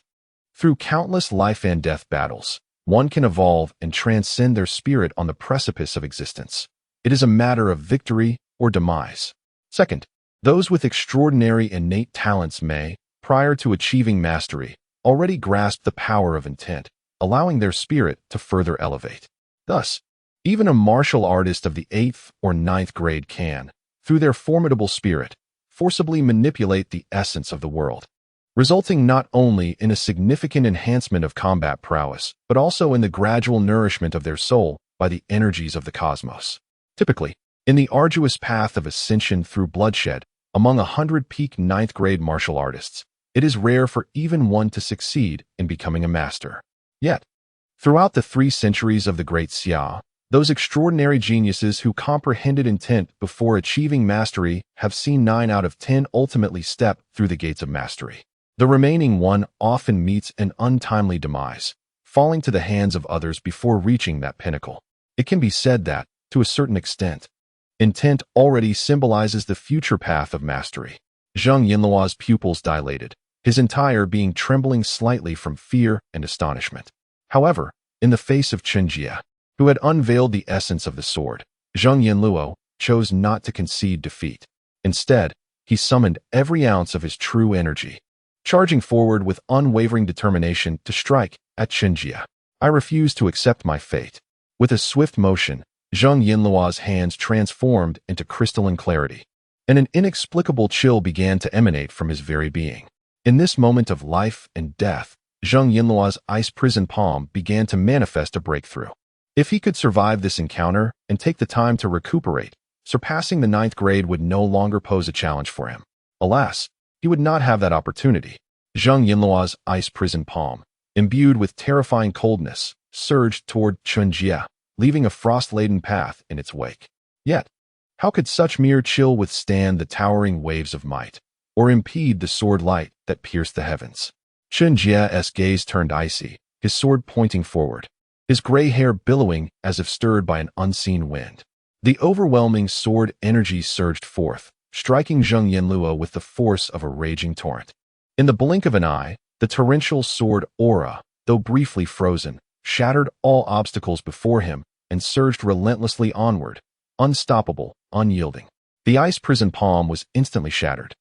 through countless life and death battles, one can evolve and transcend their spirit on the precipice of existence. It is a matter of victory or demise. Second, those with extraordinary innate talents may, prior to achieving mastery, already grasp the power of intent, allowing their spirit to further elevate. Thus, even a martial artist of the 8th or 9th grade can, through their formidable spirit, forcibly manipulate the essence of the world, resulting not only in a significant enhancement of combat prowess, but also in the gradual nourishment of their soul by the energies of the cosmos. Typically, in the arduous path of ascension through bloodshed, among 100 peak 9th grade martial artists, it is rare for even one to succeed in becoming a master. Yet, throughout the 3 centuries of the Great Xia, those extraordinary geniuses who comprehended intent before achieving mastery have seen 9 out of 10 ultimately step through the gates of mastery. The remaining one often meets an untimely demise, falling to the hands of others before reaching that pinnacle. It can be said that, to a certain extent, intent already symbolizes the future path of mastery. Zhang Yinluo's pupils dilated, his entire being trembling slightly from fear and astonishment. However, in the face of Chen Jie, who had unveiled the essence of the sword, Zhang Yinluo chose not to concede defeat. Instead, he summoned every ounce of his true energy, charging forward with unwavering determination to strike at Chen Jie. I refuse to accept my fate. With a swift motion, Zhang Yinluo's hands transformed into crystalline clarity, and an inexplicable chill began to emanate from his very being. In this moment of life and death, Zhang Yinluo's ice prison palm began to manifest a breakthrough. If he could survive this encounter and take the time to recuperate, surpassing the 9th grade would no longer pose a challenge for him. Alas, he would not have that opportunity. Zheng Yinluo's ice prison palm, imbued with terrifying coldness, surged toward Chen Jie, leaving a frost-laden path in its wake. Yet, how could such mere chill withstand the towering waves of might, or impede the sword light that pierced the heavens? Chen Jie's gaze turned icy, his sword pointing forward, his gray hair billowing as if stirred by an unseen wind. The overwhelming sword energy surged forth, striking Zheng Yinluo with the force of a raging torrent. In the blink of an eye, the torrential sword aura, though briefly frozen, shattered all obstacles before him and surged relentlessly onward, unstoppable, unyielding. The ice prison palm was instantly shattered,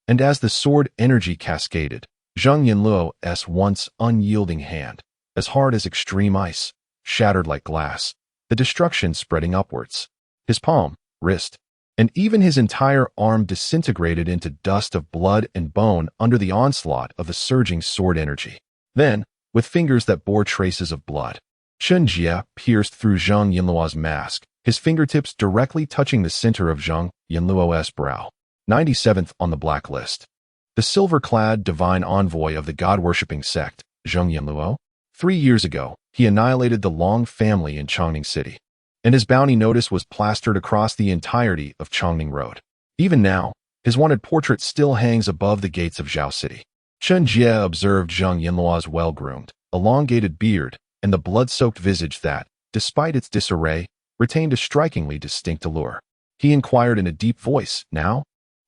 and as the sword energy cascaded, Zheng Yinluo's once unyielding hand, as hard as extreme ice, shattered like glass, the destruction spreading upwards. His palm, wrist, and even his entire arm disintegrated into dust of blood and bone under the onslaught of the surging sword energy. Then, with fingers that bore traces of blood, Chen Jie pierced through Zheng Yinluo's mask, his fingertips directly touching the center of Zheng Yinluo's brow. 97th on the blacklist. The silver-clad divine envoy of the god-worshipping sect, Zheng Yinluo. 3 years ago, he annihilated the Long family in Chongning City, and his bounty notice was plastered across the entirety of Chongning Road. Even now, his wanted portrait still hangs above the gates of Zhao City. Chen Jie observed Zheng Yinluo's well-groomed, elongated beard and the blood-soaked visage that, despite its disarray, retained a strikingly distinct allure. He inquired in a deep voice, "Now,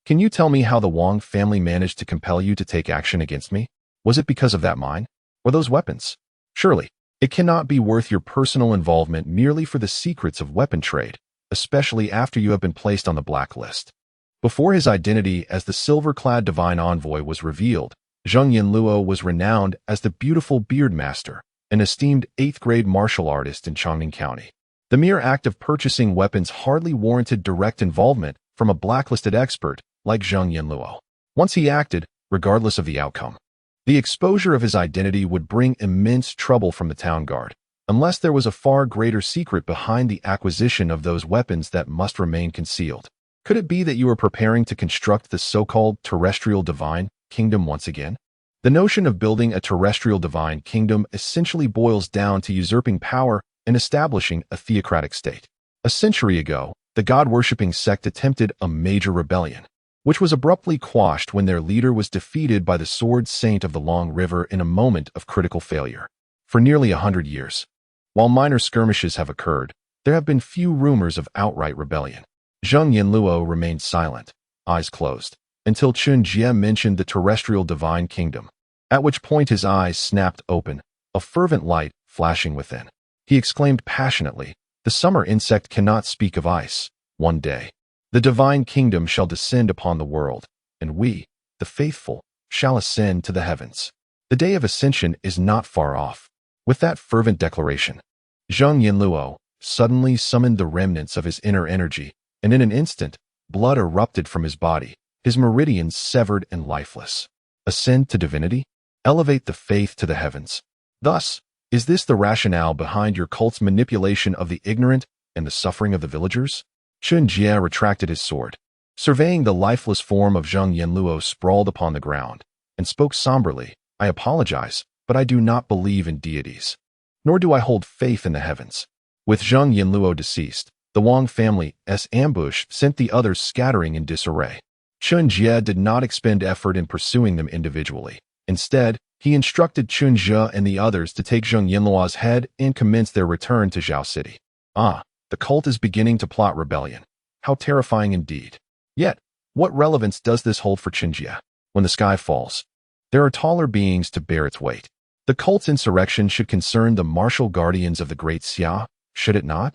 can you tell me how the Wang family managed to compel you to take action against me? Was it because of that mine? Or those weapons? Surely, it cannot be worth your personal involvement merely for the secrets of weapon trade, especially after you have been placed on the blacklist." Before his identity as the silver-clad divine envoy was revealed, Zheng Yinluo was renowned as the beautiful beard master, an esteemed 8th-grade martial artist in Chongning County. The mere act of purchasing weapons hardly warranted direct involvement from a blacklisted expert like Zheng Yinluo. Once he acted, regardless of the outcome, the exposure of his identity would bring immense trouble from the town guard, unless there was a far greater secret behind the acquisition of those weapons that must remain concealed. Could it be that you were preparing to construct the so-called terrestrial divine kingdom once again? The notion of building a terrestrial divine kingdom essentially boils down to usurping power and establishing a theocratic state. A century ago, the god-worshipping sect attempted a major rebellion, which was abruptly quashed when their leader was defeated by the sword saint of the Long River in a moment of critical failure. For nearly 100 years, while minor skirmishes have occurred, there have been few rumors of outright rebellion. Zheng Yinluo remained silent, eyes closed, until Chen Jie mentioned the terrestrial divine kingdom, at which point his eyes snapped open, a fervent light flashing within. He exclaimed passionately, "The summer insect cannot speak of ice. One day, the divine kingdom shall descend upon the world, and we, the faithful, shall ascend to the heavens." The day of ascension is not far off. With that fervent declaration, Zheng Yinluo suddenly summoned the remnants of his inner energy, and in an instant, blood erupted from his body, his meridians severed and lifeless. Ascend to divinity? Elevate the faith to the heavens. Thus, is this the rationale behind your cult's manipulation of the ignorant and the suffering of the villagers? Chen Jie retracted his sword, surveying the lifeless form of Zheng Yinluo sprawled upon the ground, and spoke somberly, "I apologize, but I do not believe in deities, nor do I hold faith in the heavens." With Zheng Yinluo deceased, the Wang family's ambush sent the others scattering in disarray. Chen Jie did not expend effort in pursuing them individually. Instead, he instructed Chen Jie and the others to take Zheng Yinluo's head and commence their return to Zhao City. Ah, the cult is beginning to plot rebellion. How terrifying indeed. Yet, what relevance does this hold for Chen Jie? When the sky falls, there are taller beings to bear its weight. The cult's insurrection should concern the martial guardians of the Great Xia, should it not?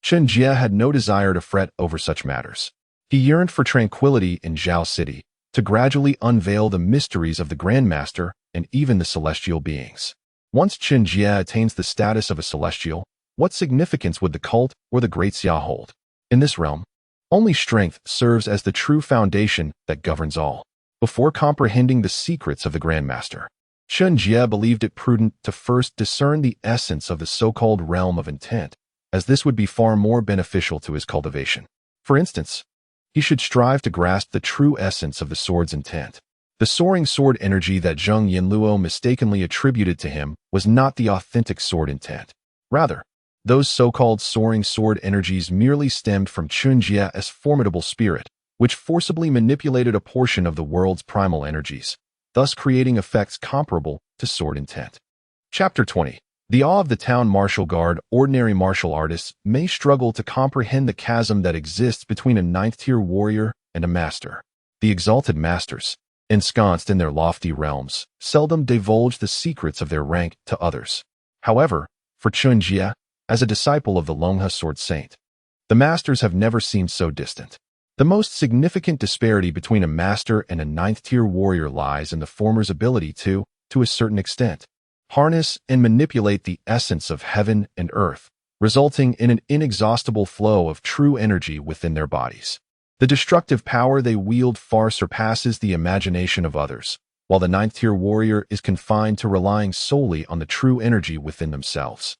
Chen Jie had no desire to fret over such matters. He yearned for tranquility in Zhao City, to gradually unveil the mysteries of the Grandmaster and even the celestial beings. Once Chen Jie attains the status of a celestial, what significance would the cult or the Great Xia hold? In this realm, only strength serves as the true foundation that governs all. Before comprehending the secrets of the Grandmaster, Chen Jie believed it prudent to first discern the essence of the so-called realm of intent, as this would be far more beneficial to his cultivation. For instance, he should strive to grasp the true essence of the sword's intent. The soaring sword energy that Zheng Yinluo mistakenly attributed to him was not the authentic sword intent. Rather, those so-called soaring sword energies merely stemmed from Chen Jie's formidable spirit, which forcibly manipulated a portion of the world's primal energies, thus creating effects comparable to sword intent. Chapter 20. The awe of the town martial guard. Ordinary martial artists may struggle to comprehend the chasm that exists between a ninth-tier warrior and a master. The exalted masters, ensconced in their lofty realms, seldom divulge the secrets of their rank to others. However, for Chen Jie, as a disciple of the Longhe Sword Saint, the masters have never seemed so distant. The most significant disparity between a master and a ninth-tier warrior lies in the former's ability to a certain extent, harness and manipulate the essence of heaven and earth, resulting in an inexhaustible flow of true energy within their bodies. The destructive power they wield far surpasses the imagination of others, while the ninth-tier warrior is confined to relying solely on the true energy within themselves.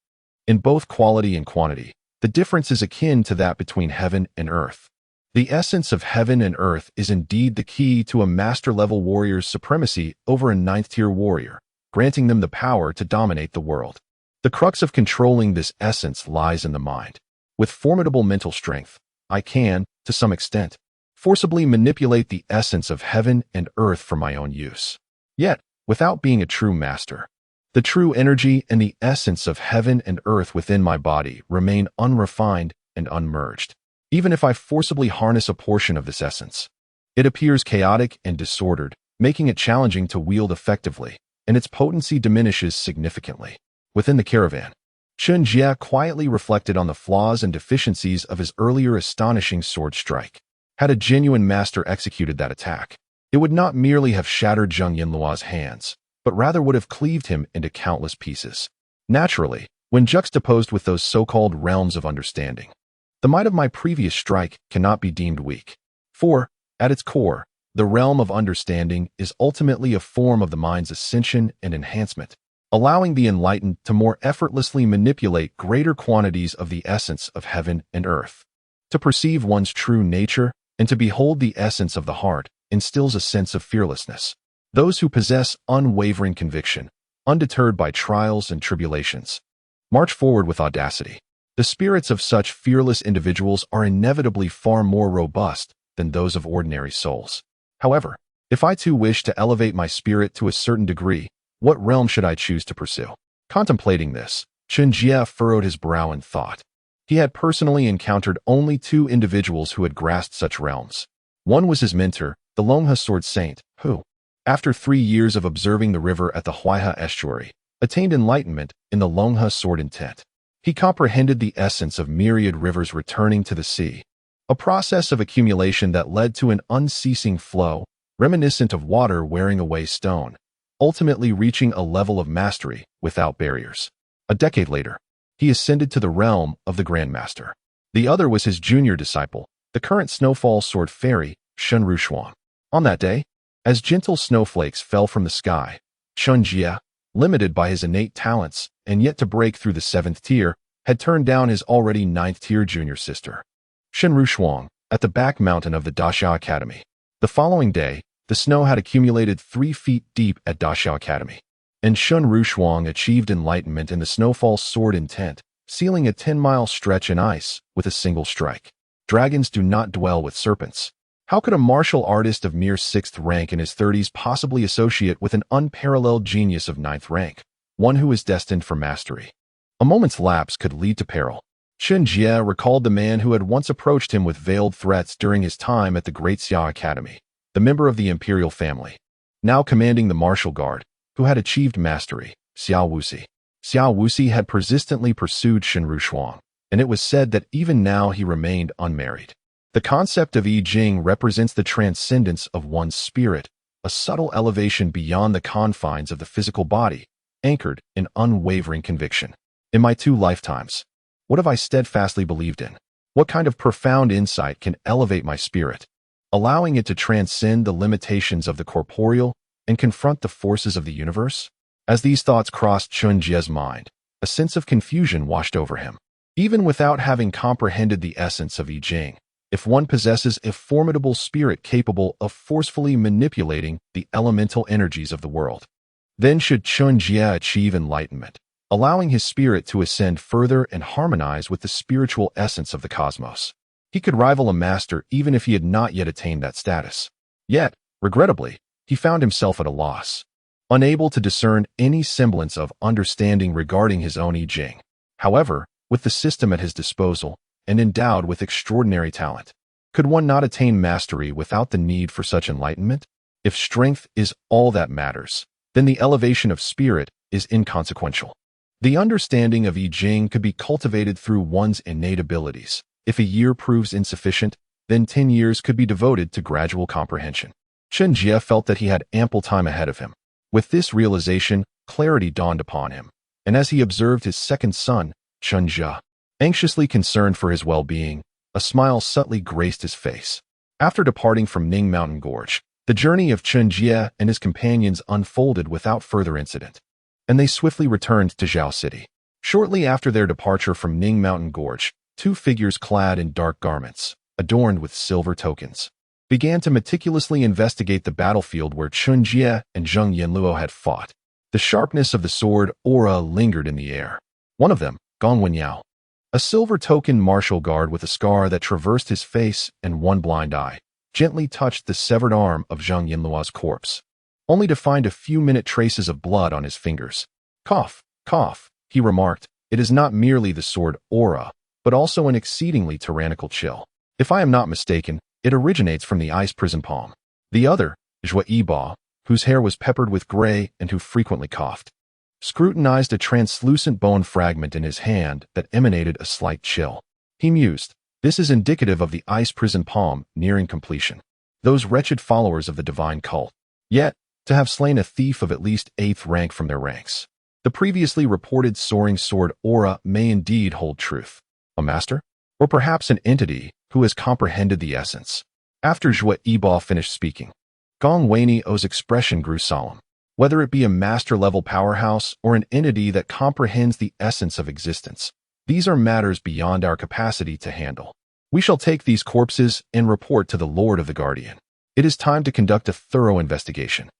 In both quality and quantity, the difference is akin to that between heaven and earth. The essence of heaven and earth is indeed the key to a master-level warrior's supremacy over a ninth-tier warrior, granting them the power to dominate the world. The crux of controlling this essence lies in the mind. With formidable mental strength, I can, to some extent, forcibly manipulate the essence of heaven and earth for my own use. Yet, without being a true master, the true energy and the essence of heaven and earth within my body remain unrefined and unmerged. Even if I forcibly harness a portion of this essence, it appears chaotic and disordered, making it challenging to wield effectively, and its potency diminishes significantly. Within the caravan, Chen Jie quietly reflected on the flaws and deficiencies of his earlier astonishing sword strike. Had a genuine master executed that attack, it would not merely have shattered Zheng Yinluo's hands, but rather would have cleaved him into countless pieces. Naturally, when juxtaposed with those so-called realms of understanding, the might of my previous strike cannot be deemed weak. For, at its core, the realm of understanding is ultimately a form of the mind's ascension and enhancement, allowing the enlightened to more effortlessly manipulate greater quantities of the essence of heaven and earth. To perceive one's true nature and to behold the essence of the heart instills a sense of fearlessness. Those who possess unwavering conviction, undeterred by trials and tribulations, march forward with audacity. The spirits of such fearless individuals are inevitably far more robust than those of ordinary souls. However, if I too wish to elevate my spirit to a certain degree, what realm should I choose to pursue? Contemplating this, Chen Jie furrowed his brow in thought. He had personally encountered only two individuals who had grasped such realms. One was his mentor, the Longhe Sword Saint, who, after 3 years of observing the river at the Huaihe estuary, attained enlightenment in the Longhe Sword Intent. He comprehended the essence of myriad rivers returning to the sea, a process of accumulation that led to an unceasing flow, reminiscent of water wearing away stone, ultimately reaching a level of mastery without barriers. A decade later, he ascended to the realm of the Grandmaster. The other was his junior disciple, the current Snowfall Sword Fairy, Chen Rushuang. On that day, as gentle snowflakes fell from the sky, Chen Jie, limited by his innate talents and yet to break through the 7th tier, had turned down his already 9th tier junior sister, Chen Rushuang, at the back mountain of the Daxia Academy. The following day, the snow had accumulated 3 feet deep at Daxia Academy, and Chen Rushuang achieved enlightenment in the Snowfall Sword Intent, sealing a 10-mile stretch in ice with a single strike. Dragons do not dwell with serpents. How could a martial artist of mere 6th rank in his 30s possibly associate with an unparalleled genius of 9th rank, one who is destined for mastery? A moment's lapse could lead to peril. Chen Jie recalled the man who had once approached him with veiled threats during his time at the Great Xia Academy, the member of the imperial family, now commanding the martial guard, who had achieved mastery, Xiao Wuxi. Xiao Wuxi had persistently pursued Chen Rushuang, and it was said that even now he remained unmarried. The concept of I Ching represents the transcendence of one's spirit, a subtle elevation beyond the confines of the physical body, anchored in unwavering conviction. In my 2 lifetimes, what have I steadfastly believed in? What kind of profound insight can elevate my spirit, allowing it to transcend the limitations of the corporeal and confront the forces of the universe? As these thoughts crossed Chen Jie's mind, a sense of confusion washed over him. Even without having comprehended the essence of I Ching, if one possesses a formidable spirit capable of forcefully manipulating the elemental energies of the world, then should Chen Jie achieve enlightenment, allowing his spirit to ascend further and harmonize with the spiritual essence of the cosmos. He could rival a master even if he had not yet attained that status. Yet, regrettably, he found himself at a loss, unable to discern any semblance of understanding regarding his own I Ching. However, with the system at his disposal, and endowed with extraordinary talent, could one not attain mastery without the need for such enlightenment? If strength is all that matters, then the elevation of spirit is inconsequential. The understanding of I Ching could be cultivated through one's innate abilities. If a year proves insufficient, then 10 years could be devoted to gradual comprehension. Chen Jie felt that he had ample time ahead of him. With this realization, clarity dawned upon him, and as he observed his second son, Chen Jie, anxiously concerned for his well-being, a smile subtly graced his face. After departing from Ning Mountain Gorge, the journey of Chen Jie and his companions unfolded without further incident, and they swiftly returned to Zhao City. Shortly after their departure from Ning Mountain Gorge, two figures clad in dark garments, adorned with silver tokens, began to meticulously investigate the battlefield where Chen Jie and Zheng Yanluo had fought. The sharpness of the sword aura lingered in the air. One of them, Gong Wenyao, a silver token martial guard with a scar that traversed his face and one blind eye, gently touched the severed arm of Zheng Yanluo's corpse, only to find a few minute traces of blood on his fingers. Cough, cough, he remarked, it is not merely the sword aura, but also an exceedingly tyrannical chill. If I am not mistaken, it originates from the ice prison palm. The other, Zhue Yiba, whose hair was peppered with gray and who frequently coughed, scrutinized a translucent bone fragment in his hand that emanated a slight chill. He mused, this is indicative of the ice prison palm nearing completion. Those wretched followers of the divine cult. Yet, to have slain a thief of at least 8th rank from their ranks. The previously reported soaring sword aura may indeed hold truth. A master? Or perhaps an entity who has comprehended the essence. After Zhue Yiba finished speaking, Gong Wenyio's expression grew solemn. Whether it be a master-level powerhouse or an entity that comprehends the essence of existence, these are matters beyond our capacity to handle. We shall take these corpses and report to the Lord of the Guardian. It is time to conduct a thorough investigation.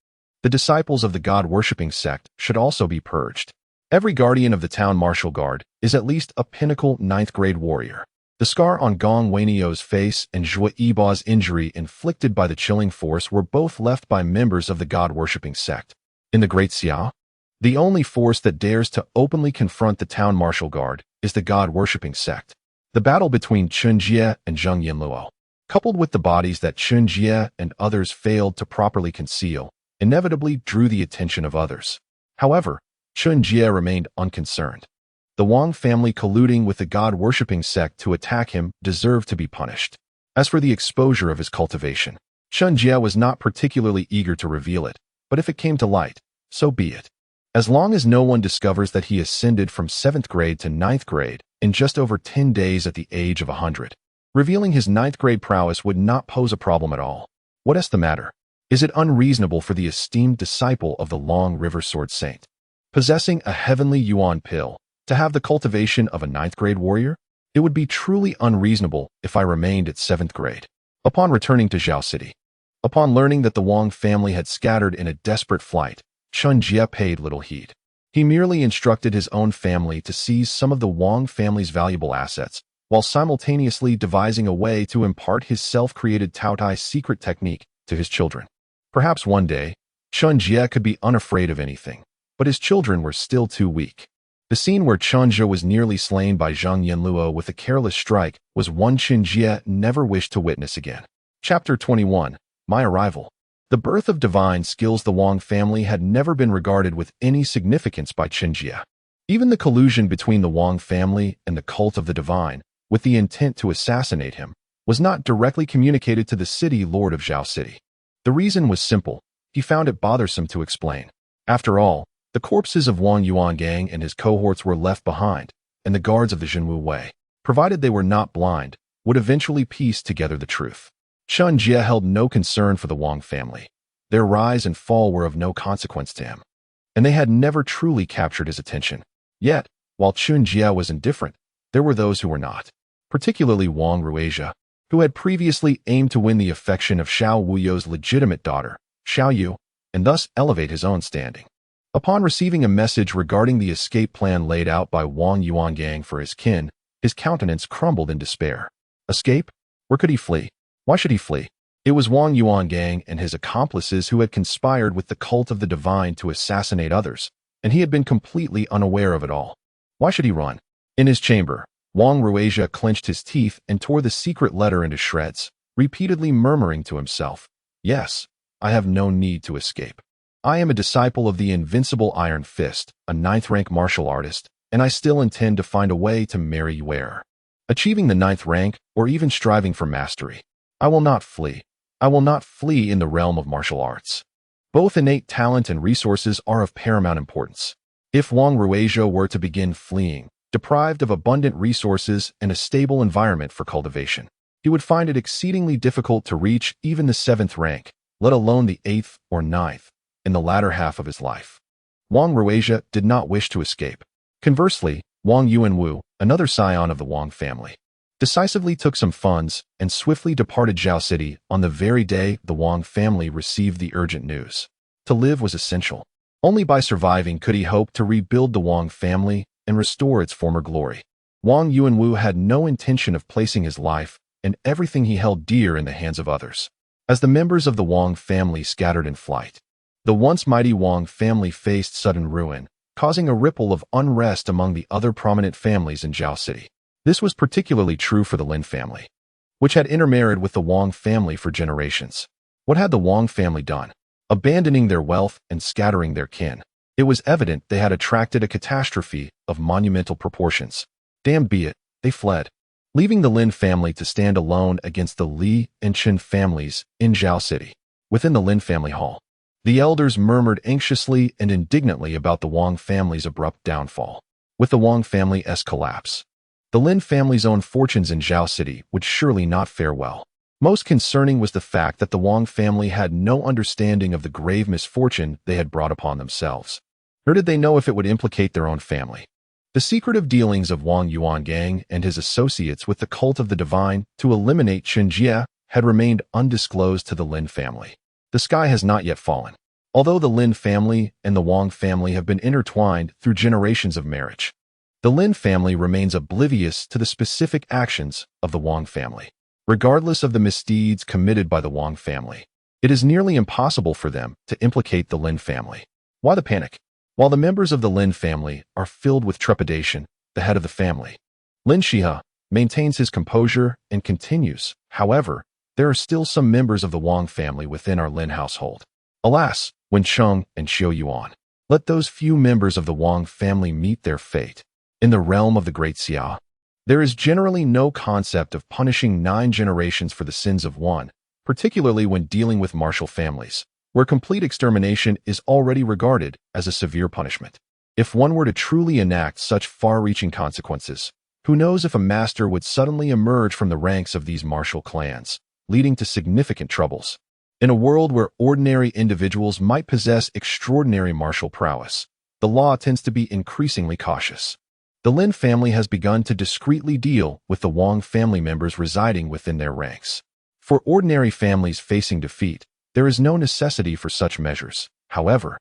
The disciples of the God-worshipping sect should also be purged. Every guardian of the town martial guard is at least a pinnacle 9th-grade warrior. The scar on Gong Wenyio's face and Zhue Yiba's injury inflicted by the chilling force were both left by members of the God-worshipping sect. In the Great Xiao, the only force that dares to openly confront the town martial guard is the God-worshipping sect. The battle between Chen Jie and Zheng Yanluo, coupled with the bodies that Chen Jie and others failed to properly conceal, inevitably drew the attention of others. However, Chen Jie remained unconcerned. The Wang family colluding with the God-worshipping sect to attack him deserved to be punished. As for the exposure of his cultivation, Chen Jie was not particularly eager to reveal it, but if it came to light, so be it. As long as no one discovers that he ascended from 7th grade to 9th grade in just over 10 days at the age of 100, revealing his 9th grade prowess would not pose a problem at all. What is the matter? Is it unreasonable for the esteemed disciple of the Long River Sword Saint, possessing a heavenly yuan pill, to have the cultivation of a 9th grade warrior? It would be truly unreasonable if I remained at 7th grade. Upon returning to Zhao City, upon learning that the Wang family had scattered in a desperate flight, Chen Jie paid little heed. He merely instructed his own family to seize some of the Wang family's valuable assets, while simultaneously devising a way to impart his self-created Taotai secret technique to his children. Perhaps one day, Chen Jie could be unafraid of anything, but his children were still too weak. The scene where Chen Jie was nearly slain by Zheng Yanluo with a careless strike was one Chen Jie never wished to witness again. Chapter 21. My Arrival. The birth of divine skills. The Wang family had never been regarded with any significance by Chen Jie. Even the collusion between the Wang family and the cult of the divine, with the intent to assassinate him, was not directly communicated to the city lord of Zhao City. The reason was simple. He found it bothersome to explain. After all, the corpses of Wang Yuangang and his cohorts were left behind, and the guards of the Zhenwu Wei, provided they were not blind, would eventually piece together the truth. Chen Jie held no concern for the Wang family. Their rise and fall were of no consequence to him, and they had never truly captured his attention. Yet, while Chen Jie was indifferent, there were those who were not, particularly Wang Ruizha, who had previously aimed to win the affection of Xiao Wuyo's legitimate daughter, Xiao Yu, and thus elevate his own standing. Upon receiving a message regarding the escape plan laid out by Wang Yuangang for his kin, his countenance crumbled in despair. Escape? Where could he flee? Why should he flee? It was Wang Yuangang and his accomplices who had conspired with the cult of the divine to assassinate others, and he had been completely unaware of it all. Why should he run? In his chamber, Wang Ruizha clenched his teeth and tore the secret letter into shreds, repeatedly murmuring to himself, "Yes, I have no need to escape. I am a disciple of the invincible Iron Fist, a 9th-rank martial artist, and I still intend to find a way to marry Yue. Achieving the 9th rank, or even striving for mastery. I will not flee. I will not flee in the realm of martial arts. Both innate talent and resources are of paramount importance. If Wang Ruizha were to begin fleeing, deprived of abundant resources and a stable environment for cultivation, he would find it exceedingly difficult to reach even the 7th rank, let alone the 8th or 9th, in the latter half of his life. Wang Ruizha did not wish to escape. Conversely, Wang Yuanwu, another scion of the Wang family, decisively took some funds and swiftly departed Zhao City on the very day the Wang family received the urgent news. To live was essential. Only by surviving could he hope to rebuild the Wang family and restore its former glory. Wang Yuanwu had no intention of placing his life and everything he held dear in the hands of others. As the members of the Wang family scattered in flight, the once mighty Wang family faced sudden ruin, causing a ripple of unrest among the other prominent families in Zhao City. This was particularly true for the Lin family, which had intermarried with the Wang family for generations. What had the Wang family done? Abandoning their wealth and scattering their kin. It was evident they had attracted a catastrophe of monumental proportions. Damned be it, they fled, leaving the Lin family to stand alone against the Li and Chen families in Zhao City. Within the Lin family hall, the elders murmured anxiously and indignantly about the Wang family's abrupt downfall. With the Wang family's collapse, the Lin family's own fortunes in Zhao City would surely not fare well. Most concerning was the fact that the Wang family had no understanding of the grave misfortune they had brought upon themselves. Nor did they know if it would implicate their own family. The secretive dealings of Wang Yuangang and his associates with the cult of the divine to eliminate Chen Jie had remained undisclosed to the Lin family. The sky has not yet fallen. Although the Lin family and the Wang family have been intertwined through generations of marriage, the Lin family remains oblivious to the specific actions of the Wang family. Regardless of the misdeeds committed by the Wang family, it is nearly impossible for them to implicate the Lin family. Why the panic? While the members of the Lin family are filled with trepidation, the head of the family, Lin Shihua, maintains his composure and continues. However, there are still some members of the Wang family within our Lin household. Alas, Wen Cheng and Xiu Yuan, let those few members of the Wang family meet their fate. In the realm of the Great Xia, there is generally no concept of punishing 9 generations for the sins of one, particularly when dealing with martial families, where complete extermination is already regarded as a severe punishment. If one were to truly enact such far-reaching consequences, who knows if a master would suddenly emerge from the ranks of these martial clans, leading to significant troubles. In a world where ordinary individuals might possess extraordinary martial prowess, the law tends to be increasingly cautious. The Lin family has begun to discreetly deal with the Wang family members residing within their ranks. For ordinary families facing defeat, there is no necessity for such measures. However,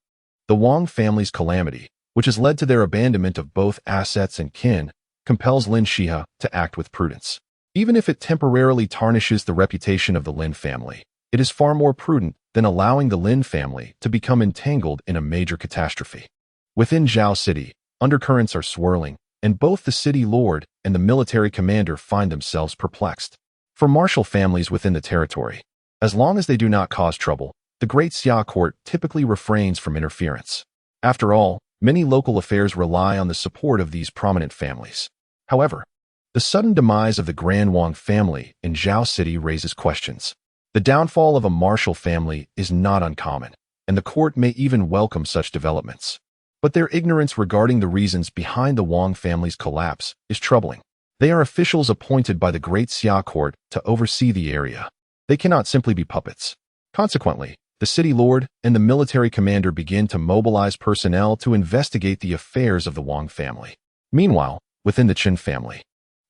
the Wang family's calamity, which has led to their abandonment of both assets and kin, compels Lin Shihua to act with prudence. Even if it temporarily tarnishes the reputation of the Lin family, it is far more prudent than allowing the Lin family to become entangled in a major catastrophe. Within Zhao City, undercurrents are swirling, and both the city lord and the military commander find themselves perplexed. For martial families within the territory, as long as they do not cause trouble, the Great Xia court typically refrains from interference. After all, many local affairs rely on the support of these prominent families. However, the sudden demise of the Grand Wang family in Zhao City raises questions. The downfall of a martial family is not uncommon, and the court may even welcome such developments. But their ignorance regarding the reasons behind the Wang family's collapse is troubling. They are officials appointed by the Great Xia court to oversee the area. They cannot simply be puppets. Consequently, the city lord and the military commander begin to mobilize personnel to investigate the affairs of the Wang family. Meanwhile, within the Chen family,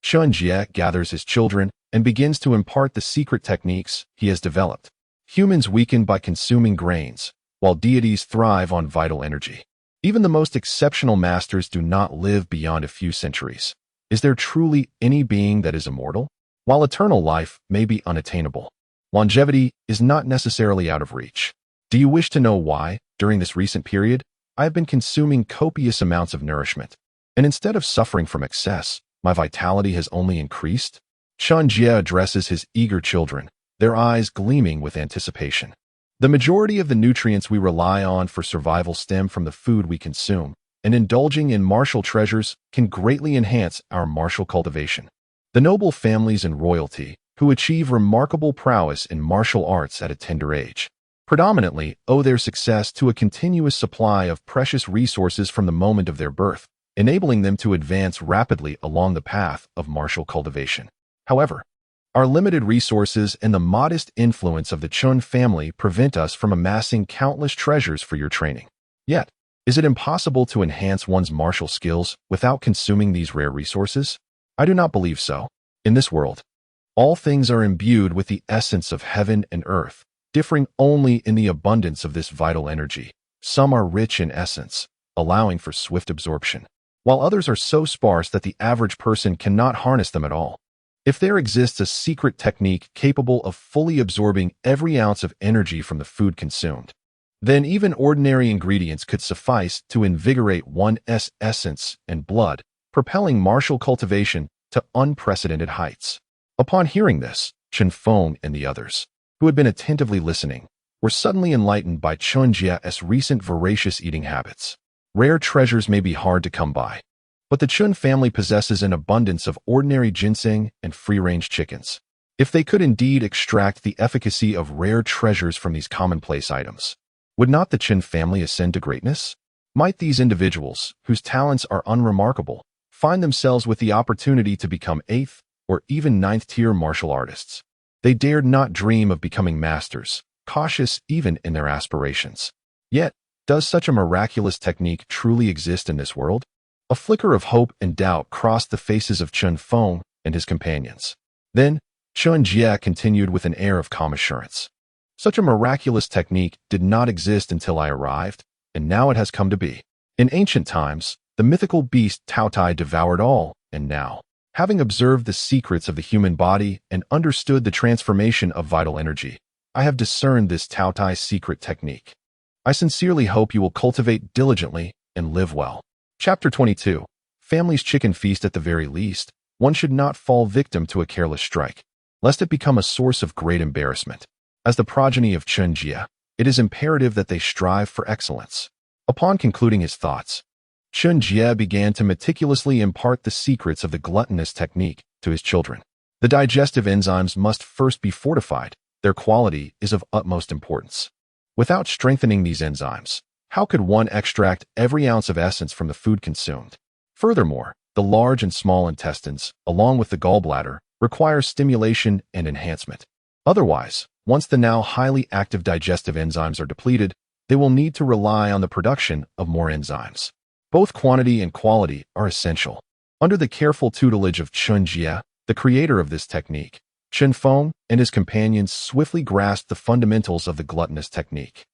Chen Jie gathers his children and begins to impart the secret techniques he has developed. Humans weaken by consuming grains, while deities thrive on vital energy. Even the most exceptional masters do not live beyond a few centuries. Is there truly any being that is immortal? While eternal life may be unattainable, longevity is not necessarily out of reach. Do you wish to know why, during this recent period, I have been consuming copious amounts of nourishment, and instead of suffering from excess, my vitality has only increased? Chen Jie addresses his eager children, their eyes gleaming with anticipation. The majority of the nutrients we rely on for survival stem from the food we consume, and indulging in martial treasures can greatly enhance our martial cultivation. The noble families and royalty, who achieve remarkable prowess in martial arts at a tender age, predominantly owe their success to a continuous supply of precious resources from the moment of their birth, enabling them to advance rapidly along the path of martial cultivation. However, our limited resources and the modest influence of the Chen family prevent us from amassing countless treasures for your training. Yet, is it impossible to enhance one's martial skills without consuming these rare resources? I do not believe so. In this world, all things are imbued with the essence of heaven and earth, differing only in the abundance of this vital energy. Some are rich in essence, allowing for swift absorption, while others are so sparse that the average person cannot harness them at all. If there exists a secret technique capable of fully absorbing every ounce of energy from the food consumed, then even ordinary ingredients could suffice to invigorate one's essence and blood, propelling martial cultivation to unprecedented heights. Upon hearing this, Chen Feng and the others, who had been attentively listening, were suddenly enlightened by Chen Jie's recent voracious eating habits. Rare treasures may be hard to come by, but the Chen family possesses an abundance of ordinary ginseng and free-range chickens. If they could indeed extract the efficacy of rare treasures from these commonplace items, would not the Chen family ascend to greatness? Might these individuals, whose talents are unremarkable, find themselves with the opportunity to become 8th or even 9th-tier martial artists? They dared not dream of becoming masters, cautious even in their aspirations. Yet, does such a miraculous technique truly exist in this world? A flicker of hope and doubt crossed the faces of Chen Feng and his companions. Then, Chen Jie continued with an air of calm assurance. Such a miraculous technique did not exist until I arrived, and now it has come to be. In ancient times, the mythical beast Tao Tai devoured all, and now, having observed the secrets of the human body and understood the transformation of vital energy, I have discerned this Tao Tai secret technique. I sincerely hope you will cultivate diligently and live well. Chapter 22. Family's chicken feast. At the very least, one should not fall victim to a careless strike, lest it become a source of great embarrassment. As the progeny of Chen Jie, it is imperative that they strive for excellence. Upon concluding his thoughts, Chen Jie began to meticulously impart the secrets of the gluttonous technique to his children. The digestive enzymes must first be fortified. Their quality is of utmost importance. Without strengthening these enzymes, how could one extract every ounce of essence from the food consumed? Furthermore, the large and small intestines, along with the gallbladder, require stimulation and enhancement. Otherwise, once the now highly active digestive enzymes are depleted, they will need to rely on the production of more enzymes. Both quantity and quality are essential. Under the careful tutelage of Chen Jie, the creator of this technique, Chen Feng and his companions swiftly grasped the fundamentals of the gluttonous technique.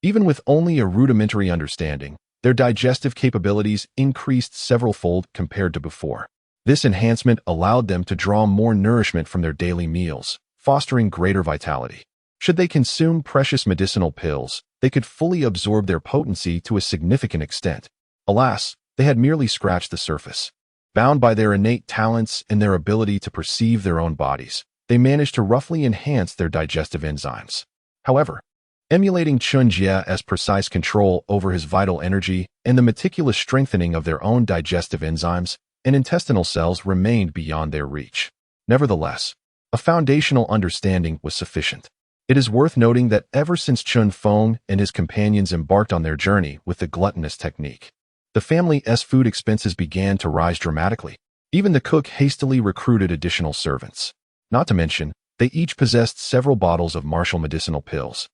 Even with only a rudimentary understanding, their digestive capabilities increased several-fold compared to before. This enhancement allowed them to draw more nourishment from their daily meals, fostering greater vitality. Should they consume precious medicinal pills, they could fully absorb their potency to a significant extent. Alas, they had merely scratched the surface. Bound by their innate talents and their ability to perceive their own bodies, they managed to roughly enhance their digestive enzymes. However, emulating Chen Jie's precise control over his vital energy and the meticulous strengthening of their own digestive enzymes and intestinal cells remained beyond their reach. Nevertheless, a foundational understanding was sufficient. It is worth noting that ever since Chen Feng and his companions embarked on their journey with the gluttonous technique, the family's food expenses began to rise dramatically. Even the cook hastily recruited additional servants. Not to mention, they each possessed several bottles of martial medicinal pills,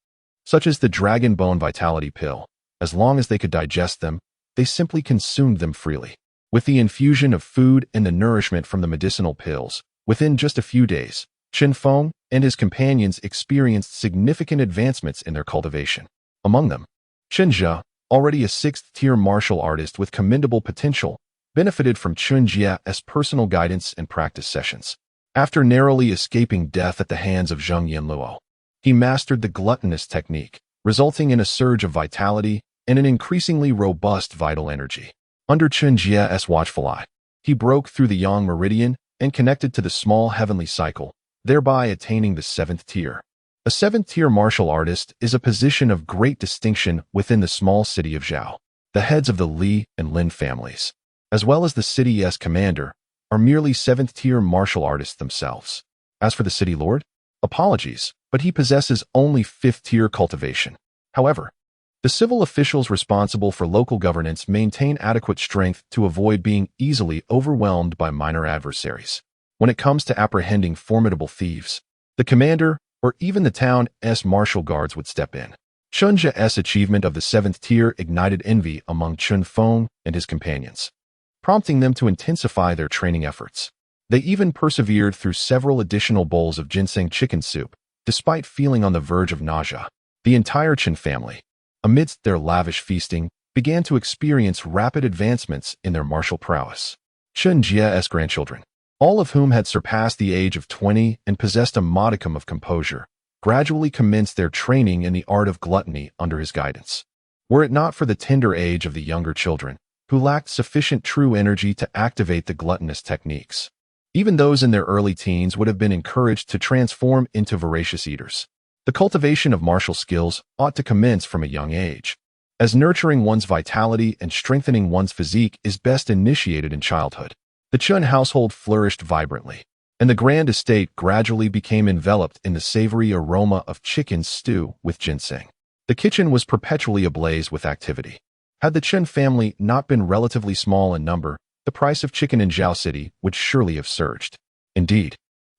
such as the Dragon Bone Vitality Pill. As long as they could digest them, they simply consumed them freely. With the infusion of food and the nourishment from the medicinal pills, within just a few days, Chen Feng and his companions experienced significant advancements in their cultivation. Among them, Chen Jie, already a sixth-tier martial artist with commendable potential, benefited from Chen Jie's personal guidance and practice sessions. After narrowly escaping death at the hands of Zheng Yanluo, he mastered the gluttonous technique, resulting in a surge of vitality and an increasingly robust vital energy. Under Chen Jie's watchful eye, he broke through the Yang Meridian and connected to the small heavenly cycle, thereby attaining the seventh tier. A seventh-tier martial artist is a position of great distinction within the small city of Zhao. The heads of the Li and Lin families, as well as the city's commander, are merely seventh-tier martial artists themselves. As for the city lord, apologies, but he possesses only fifth-tier cultivation. However, the civil officials responsible for local governance maintain adequate strength to avoid being easily overwhelmed by minor adversaries. When it comes to apprehending formidable thieves, the commander or even the town's martial guards would step in. Chen Jie's achievement of the seventh tier ignited envy among Chen Feng and his companions, prompting them to intensify their training efforts. They even persevered through several additional bowls of ginseng chicken soup, despite feeling on the verge of nausea. The entire Chen family, amidst their lavish feasting, began to experience rapid advancements in their martial prowess. Chen Jie's grandchildren, all of whom had surpassed the age of 20 and possessed a modicum of composure, gradually commenced their training in the art of gluttony under his guidance. Were it not for the tender age of the younger children, who lacked sufficient true energy to activate the gluttonous techniques, even those in their early teens would have been encouraged to transform into voracious eaters. The cultivation of martial skills ought to commence from a young age, as nurturing one's vitality and strengthening one's physique is best initiated in childhood. The Chen household flourished vibrantly, and the grand estate gradually became enveloped in the savory aroma of chicken stew with ginseng. The kitchen was perpetually ablaze with activity. Had the Chen family not been relatively small in number, the price of chicken in Zhao City would surely have surged. Indeed,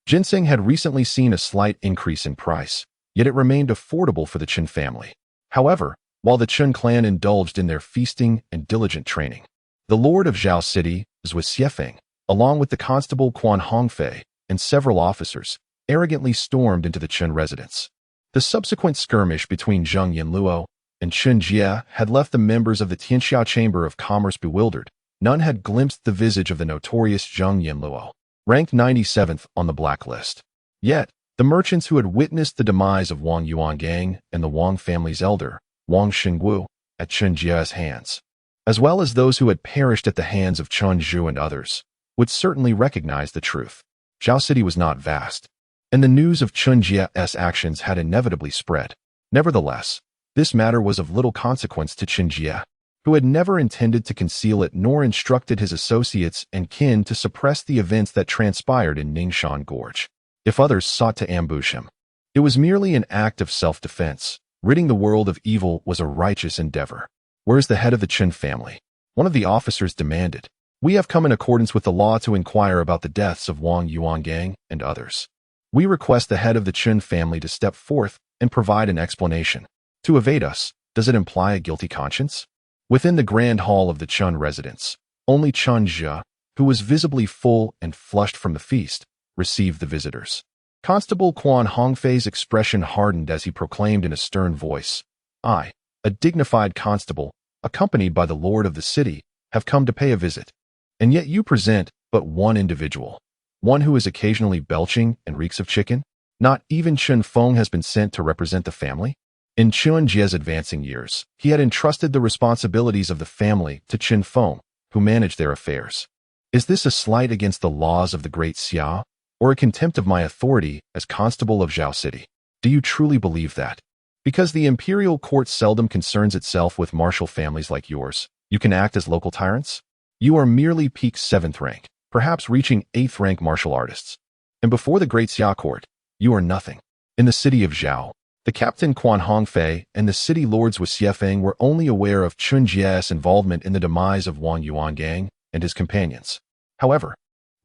ginseng had recently seen a slight increase in price, yet it remained affordable for the Chen family. However, while the Chen clan indulged in their feasting and diligent training, the lord of Zhao City, Zhui Xiefeng, along with the constable Quan Hongfei and several officers, arrogantly stormed into the Chen residence. The subsequent skirmish between Zheng Yanluo and Chen Jie had left the members of the Tianxia Chamber of Commerce bewildered. None had glimpsed the visage of the notorious Zheng Yanluo, ranked 97th on the blacklist. Yet, the merchants who had witnessed the demise of Wang Yuangang and the Wang family's elder, Wang Xingwu, at Chen Jie's hands, as well as those who had perished at the hands of Chen Zhu and others, would certainly recognize the truth. Zhao City was not vast, and the news of Chen Jie's actions had inevitably spread. Nevertheless, this matter was of little consequence to Chen Jie, who had never intended to conceal it nor instructed his associates and kin to suppress the events that transpired in Ningshan Gorge. If others sought to ambush him, it was merely an act of self-defense. Ridding the world of evil was a righteous endeavor. "Where's the head of the Chen family?" one of the officers demanded. "We have come in accordance with the law to inquire about the deaths of Wang Yuangang and others. We request the head of the Chen family to step forth and provide an explanation. To evade us, does it imply a guilty conscience?" Within the grand hall of the Chen residence, only Chen Jie, who was visibly full and flushed from the feast, received the visitors. Constable Quan Hongfei's expression hardened as he proclaimed in a stern voice, "I, a dignified constable, accompanied by the lord of the city, have come to pay a visit. And yet you present but one individual, one who is occasionally belching and reeks of chicken? Not even Chen Feng has been sent to represent the family?" In Chen Jie's advancing years, he had entrusted the responsibilities of the family to Chen Feng, who managed their affairs. Is this a slight against the laws of the great Xia, or a contempt of my authority as constable of Zhao City? Do you truly believe that? Because the imperial court seldom concerns itself with martial families like yours, you can act as local tyrants? You are merely peak 7th rank, perhaps reaching 8th rank martial artists. And before the great Xia court, you are nothing. In the city of Zhao, the captain Quan Hongfei and the city lords Zhui Xiefeng were only aware of Chen Jie's involvement in the demise of Wang Yuangang and his companions. However,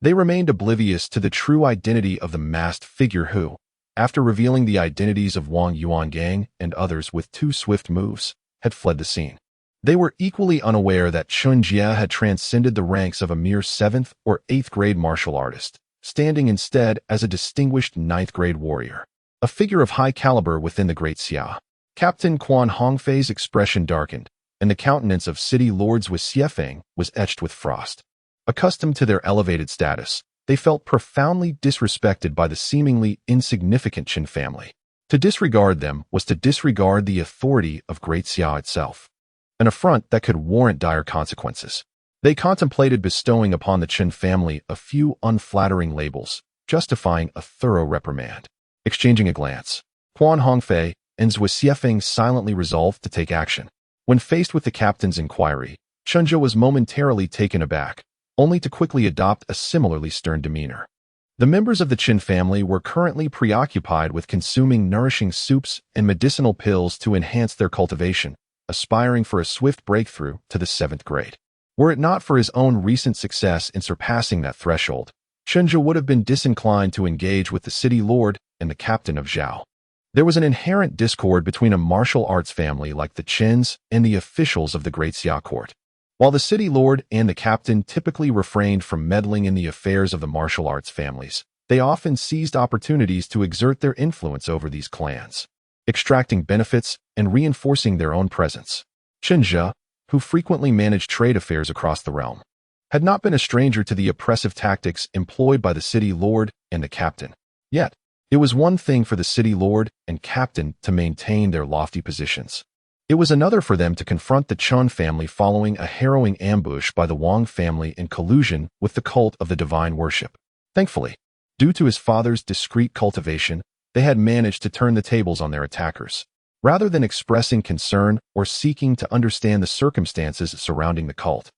they remained oblivious to the true identity of the masked figure who, after revealing the identities of Wang Yuangang and others with 2 swift moves, had fled the scene. They were equally unaware that Chen Jie had transcended the ranks of a mere 7th or 8th grade martial artist, standing instead as a distinguished 9th grade warrior, a figure of high caliber within the Great Xia. Captain Quan Hongfei's expression darkened, and the countenance of city lords with Xiefeng was etched with frost. Accustomed to their elevated status, they felt profoundly disrespected by the seemingly insignificant Chen family. To disregard them was to disregard the authority of Great Xia itself, an affront that could warrant dire consequences. They contemplated bestowing upon the Chen family a few unflattering labels, justifying a thorough reprimand. Exchanging a glance, Quan Hongfei and Zhui Xiefeng silently resolved to take action. When faced with the captain's inquiry, Chen Jie was momentarily taken aback, only to quickly adopt a similarly stern demeanor. The members of the Chen family were currently preoccupied with consuming nourishing soups and medicinal pills to enhance their cultivation, aspiring for a swift breakthrough to the 7th grade. Were it not for his own recent success in surpassing that threshold, Chen Jie would have been disinclined to engage with the city lord and the captain of Zhao. There was an inherent discord between a martial arts family like the Chens and the officials of the Great Xia court. While the city lord and the captain typically refrained from meddling in the affairs of the martial arts families, they often seized opportunities to exert their influence over these clans, extracting benefits and reinforcing their own presence. Chen Jie, who frequently managed trade affairs across the realm, had not been a stranger to the oppressive tactics employed by the city lord and the captain. Yet, it was one thing for the city lord and captain to maintain their lofty positions. It was another for them to confront the Chen family following a harrowing ambush by the Wang family in collusion with the cult of the divine worship. Thankfully, due to his father's discreet cultivation, they had managed to turn the tables on their attackers. Rather than expressing concern or seeking to understand the circumstances surrounding the cult,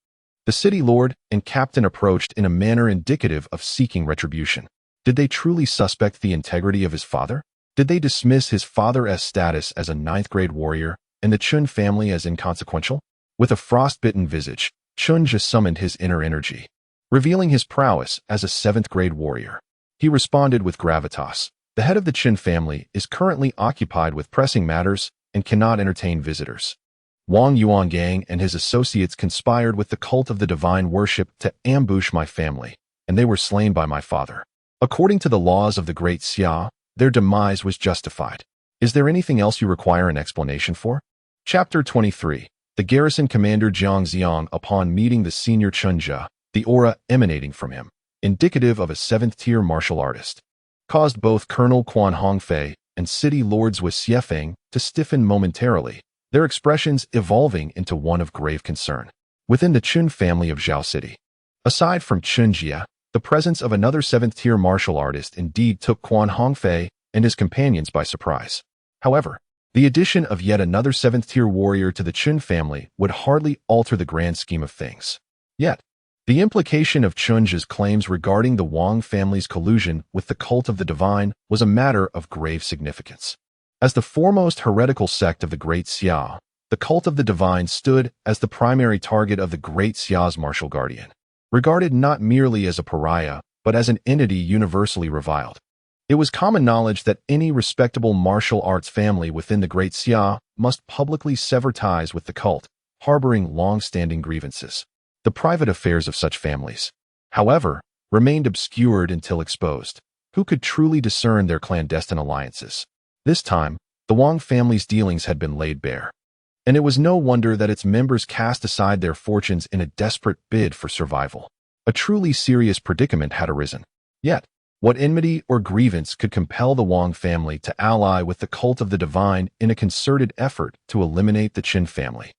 the city lord and captain approached in a manner indicative of seeking retribution. Did they truly suspect the integrity of his father? Did they dismiss his father's status as a 9th grade warrior and the Chen family as inconsequential? With a frostbitten visage, Chen Jie summoned his inner energy, revealing his prowess as a 7th grade warrior. He responded with gravitas. The head of the Chen family is currently occupied with pressing matters and cannot entertain visitors. Wang Yuangang and his associates conspired with the cult of the divine worship to ambush my family, and they were slain by my father. According to the laws of the Great Xia, their demise was justified. Is there anything else you require an explanation for? Chapter 23. The garrison commander Jiang Xiang, upon meeting the senior Chen Jie, the aura emanating from him, indicative of a 7th-tier martial artist, caused both Colonel Quan Hongfei and city lords with Xiefeng to stiffen momentarily, their expressions evolving into one of grave concern. Within the Chen family of Zhao City, aside from Chen Jie, the presence of another 7th-tier martial artist indeed took Quan Hongfei and his companions by surprise. However, the addition of yet another 7th-tier warrior to the Chen family would hardly alter the grand scheme of things. Yet, the implication of Chen Jie's claims regarding the Wang family's collusion with the cult of the divine was a matter of grave significance. As the foremost heretical sect of the Great Xia, the cult of the divine stood as the primary target of the Great Xia's martial guardian, regarded not merely as a pariah, but as an entity universally reviled. It was common knowledge that any respectable martial arts family within the Great Xia must publicly sever ties with the cult, harboring long-standing grievances. The private affairs of such families, however, remained obscured until exposed. Who could truly discern their clandestine alliances? This time, the Wang family's dealings had been laid bare, and it was no wonder that its members cast aside their fortunes in a desperate bid for survival. A truly serious predicament had arisen. Yet, what enmity or grievance could compel the Wang family to ally with the cult of the divine in a concerted effort to eliminate the Chen family?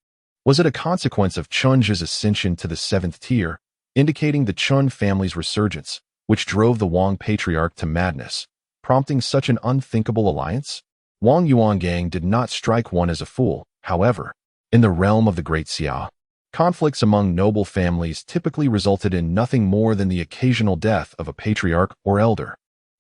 Was it a consequence of Chen Jie's ascension to the 7th tier, indicating the Chen family's resurgence, which drove the Wang patriarch to madness, prompting such an unthinkable alliance? Wang Yuangang did not strike one as a fool. However, in the realm of the Great Xia, conflicts among noble families typically resulted in nothing more than the occasional death of a patriarch or elder,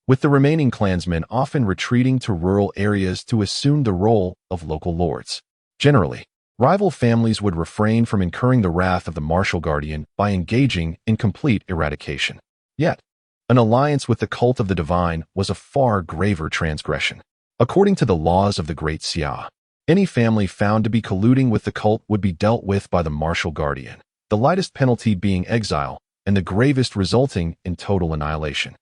with the remaining clansmen often retreating to rural areas to assume the role of local lords. Generally, rival families would refrain from incurring the wrath of the martial guardian by engaging in complete eradication. Yet, an alliance with the cult of the divine was a far graver transgression. According to the laws of the Great Xia, Any family found to be colluding with the cult would be dealt with by the martial guardian, the lightest penalty being exile, and the gravest resulting in total annihilation.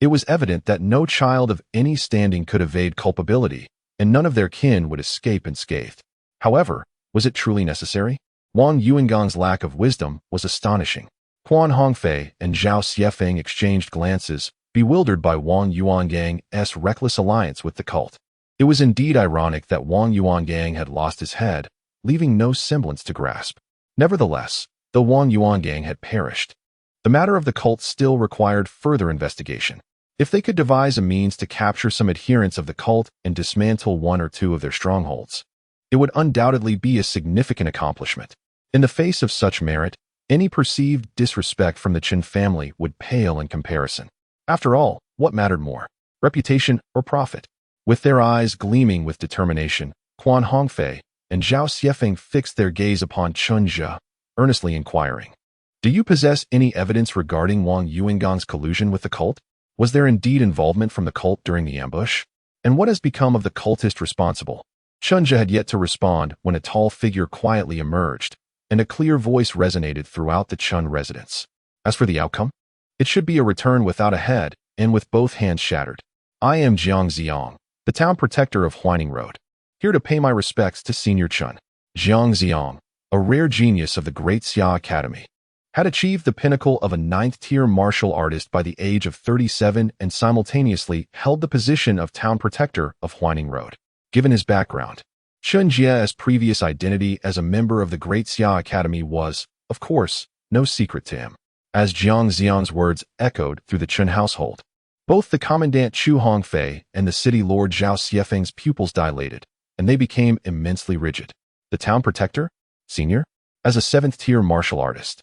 It was evident that no child of any standing could evade culpability, and none of their kin would escape unscathed. However, was it truly necessary? Wang Yuangang's lack of wisdom was astonishing. Quan Hongfei and Zhao Xiefeng exchanged glances, bewildered by Wang Yuangang's reckless alliance with the cult. It was indeed ironic that Wang Yuangang had lost his head, leaving no semblance to grasp. Nevertheless, though Wang Yuangang had perished, the matter of the cult still required further investigation. If they could devise a means to capture some adherents of the cult and dismantle one or two of their strongholds, it would undoubtedly be a significant accomplishment. In the face of such merit, any perceived disrespect from the Chen family would pale in comparison. After all, what mattered more, reputation or profit? With their eyes gleaming with determination, Quan Hongfei and Zhao Xiefeng fixed their gaze upon Chen Jie, earnestly inquiring, "Do you possess any evidence regarding Wang Yuangang's collusion with the cult? Was there indeed involvement from the cult during the ambush? And what has become of the cultist responsible?" Chen Jie had yet to respond when a tall figure quietly emerged, and a clear voice resonated throughout the Chen residence. As for the outcome, it should be a return without a head and with both hands shattered. I am Jiang Ziong, the town protector of Huaining Road, here to pay my respects to Senior Chen. Jiang Ziong, a rare genius of the Great Xia Academy, had achieved the pinnacle of a 9th-tier martial artist by the age of 37 and simultaneously held the position of town protector of Huaining Road. Given his background, Chen Jie's previous identity as a member of the Great Xia Academy was, of course, no secret to him. As Jiang Ziong's words echoed through the Chen household, both the Commandant Chu Hongfei and the city lord Zhao Xiefeng's pupils dilated, and they became immensely rigid. The town protector? Senior? As a 7th-tier martial artist.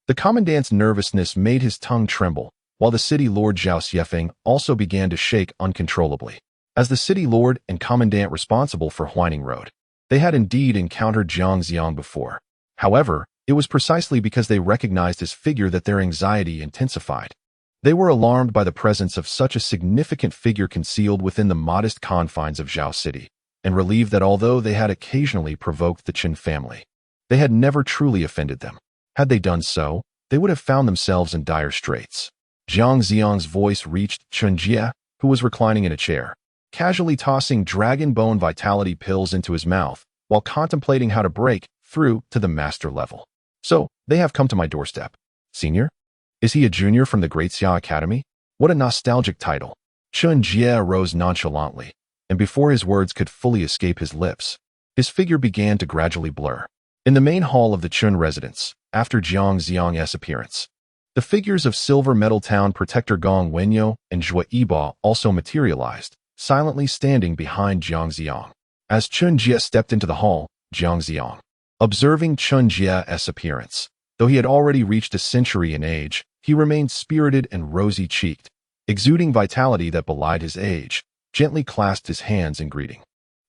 The commandant's nervousness made his tongue tremble, while the city lord Zhao Xiefeng also began to shake uncontrollably. As the city lord and commandant responsible for Huaining Road, they had indeed encountered Jiang Ziong before. However, it was precisely because they recognized his figure that their anxiety intensified. They were alarmed by the presence of such a significant figure concealed within the modest confines of Zhao City, and relieved that although they had occasionally provoked the Chen family, they had never truly offended them. Had they done so, they would have found themselves in dire straits. Jiang Ziong's voice reached Chen Jie, who was reclining in a chair, casually tossing dragon bone vitality pills into his mouth while contemplating how to break through to the master level. "So, they have come to my doorstep. Senior? Is he a junior from the Great Xia Academy? What a nostalgic title." Chen Jie rose nonchalantly, and before his words could fully escape his lips, his figure began to gradually blur. In the main hall of the Chen residence, after Jiang Ziong's appearance, the figures of Silver Metal Town Protector Gong Wenyo and Zhua Yiba also materialized, silently standing behind Jiang Ziong. As Chen Jie stepped into the hall, Jiang Ziong, observing Chen Jie's appearance, though he had already reached a century in age, he remained spirited and rosy-cheeked, exuding vitality that belied his age, gently clasped his hands in greeting.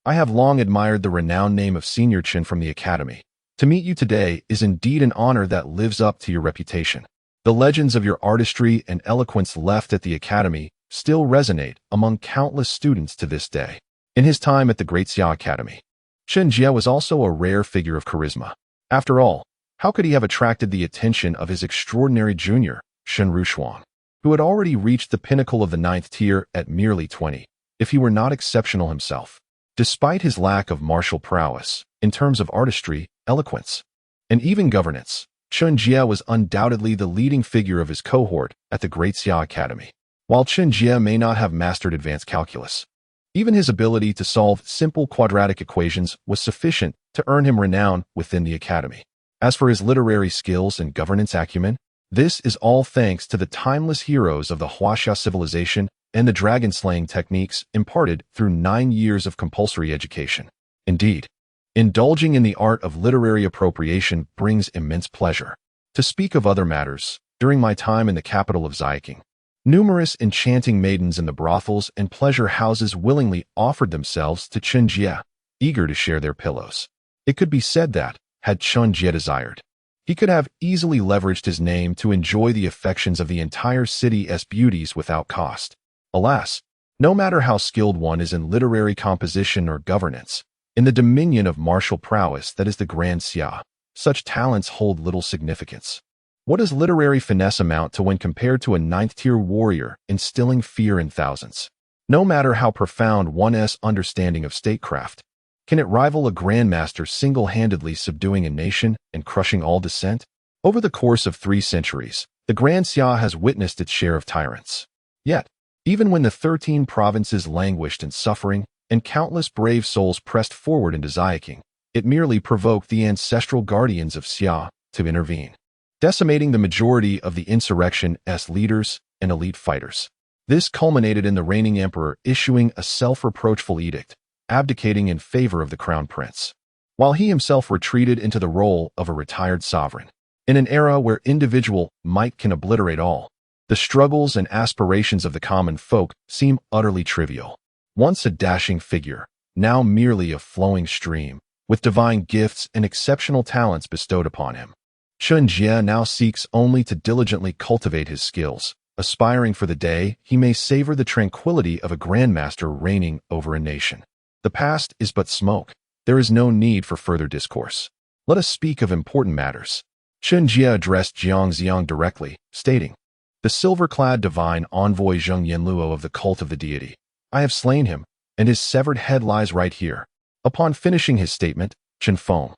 "I have long admired the renowned name of Senior Chen from the Academy. To meet you today is indeed an honor that lives up to your reputation. The legends of your artistry and eloquence left at the Academy still resonate among countless students to this day." In his time at the Great Xia Academy, Chen Jie was also a rare figure of charisma. After all, how could he have attracted the attention of his extraordinary junior, Shen Rushuang, who had already reached the pinnacle of the 9th tier at merely 20, if he were not exceptional himself? Despite his lack of martial prowess, in terms of artistry, eloquence, and even governance, Chen Jie was undoubtedly the leading figure of his cohort at the Great Xia Academy. While Chen Jie may not have mastered advanced calculus, even his ability to solve simple quadratic equations was sufficient to earn him renown within the Academy. As for his literary skills and governance acumen, this is all thanks to the timeless heroes of the Huaxia civilization and the dragon-slaying techniques imparted through 9 years of compulsory education. Indeed, indulging in the art of literary appropriation brings immense pleasure. To speak of other matters, during my time in the capital of Xiaoqing, numerous enchanting maidens in the brothels and pleasure houses willingly offered themselves to Chen Jie, eager to share their pillows. It could be said that, had Chen Jie desired, he could have easily leveraged his name to enjoy the affections of the entire city's beauties without cost. Alas, no matter how skilled one is in literary composition or governance, In the dominion of martial prowess that is the Grand Xia, such talents hold little significance. What does literary finesse amount to when compared to a ninth-tier warrior instilling fear in thousands? No matter how profound one's understanding of statecraft, can it rival a grandmaster single-handedly subduing a nation and crushing all dissent? Over the course of 3 centuries, the Grand Xia has witnessed its share of tyrants. Yet, even when the 13 provinces languished in suffering and countless brave souls pressed forward into Xiaking, it merely provoked the ancestral guardians of Xia to intervene, decimating the majority of the insurrection's leaders and elite fighters. This culminated in the reigning emperor issuing a self-reproachful edict, abdicating in favor of the crown prince, while he himself retreated into the role of a retired sovereign. In an era where individual might can obliterate all, the struggles and aspirations of the common folk seem utterly trivial. Once a dashing figure, now merely a flowing stream, with divine gifts and exceptional talents bestowed upon him. Chen Jie now seeks only to diligently cultivate his skills, aspiring for the day he may savor the tranquility of a grandmaster reigning over a nation. The past is but smoke. There is no need for further discourse. Let us speak of important matters. Chen Jie addressed Jiang Xiang directly, stating, "The silver-clad divine envoy Zheng Yanluo of the cult of the deity. I have slain him, and his severed head lies right here." Upon finishing his statement, Chen Feng,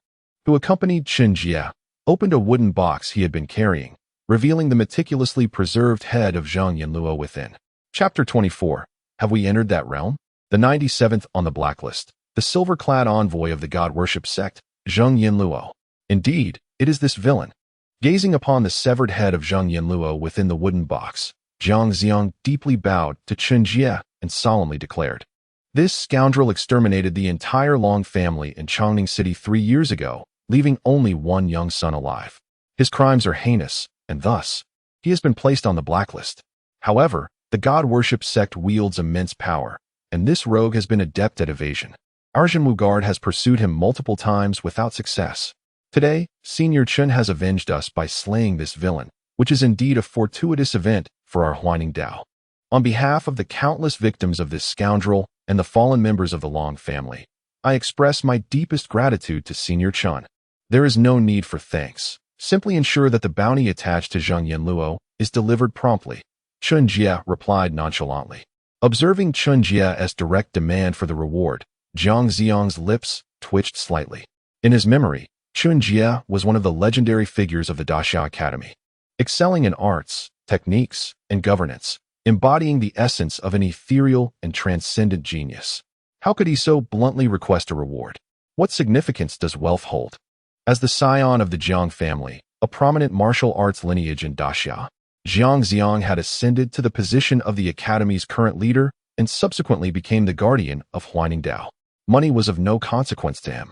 who accompanied Chen Jie, opened a wooden box he had been carrying, revealing the meticulously preserved head of Zheng Yanluo within. Chapter 24. Have we entered that realm? The 97th on the blacklist, the silver-clad envoy of the god-worship sect, Zheng Yanluo. Indeed, it is this villain. Gazing upon the severed head of Zheng Yanluo within the wooden box, Jiang Xiang deeply bowed to Chen Jie and solemnly declared, "This scoundrel exterminated the entire Long family in Chongning City 3 years ago, leaving only one young son alive. His crimes are heinous, and thus, he has been placed on the blacklist. However, the god-worship sect wields immense power, and this rogue has been adept at evasion. Our Zhenwu guard has pursued him multiple times without success. Today, Senior Chen has avenged us by slaying this villain, which is indeed a fortuitous event for our Huaining Dao. On behalf of the countless victims of this scoundrel and the fallen members of the Long family, I express my deepest gratitude to Senior Chen. There is no need for thanks. Simply ensure that the bounty attached to Zheng Yanluo is delivered promptly." Chen Jie replied nonchalantly. Observing Chen Jie's direct demand for the reward, Jiang Xiang's lips twitched slightly. In his memory, Chen Jie was one of the legendary figures of the Daxia Academy, excelling in arts, techniques, and governance, embodying the essence of an ethereal and transcendent genius. How could he so bluntly request a reward? What significance does wealth hold? As the scion of the Jiang family, a prominent martial arts lineage in Daxia, Jiang Xiang had ascended to the position of the Academy's current leader and subsequently became the guardian of Huaining Dao. Money was of no consequence to him.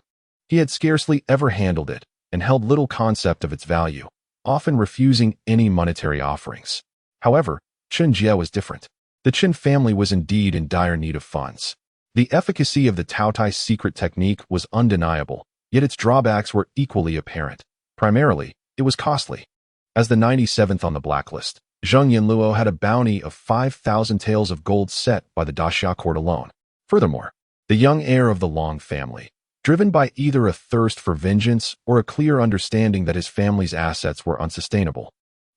He had scarcely ever handled it and held little concept of its value, often refusing any monetary offerings. However, Chen Jie was different. The Chen family was indeed in dire need of funds. The efficacy of the Taotai secret technique was undeniable, yet its drawbacks were equally apparent. Primarily, it was costly. As the 97th on the blacklist, Zheng Yanluo had a bounty of 5,000 taels of gold set by the Daxia court alone. Furthermore, the young heir of the Long family, driven by either a thirst for vengeance or a clear understanding that his family's assets were unsustainable,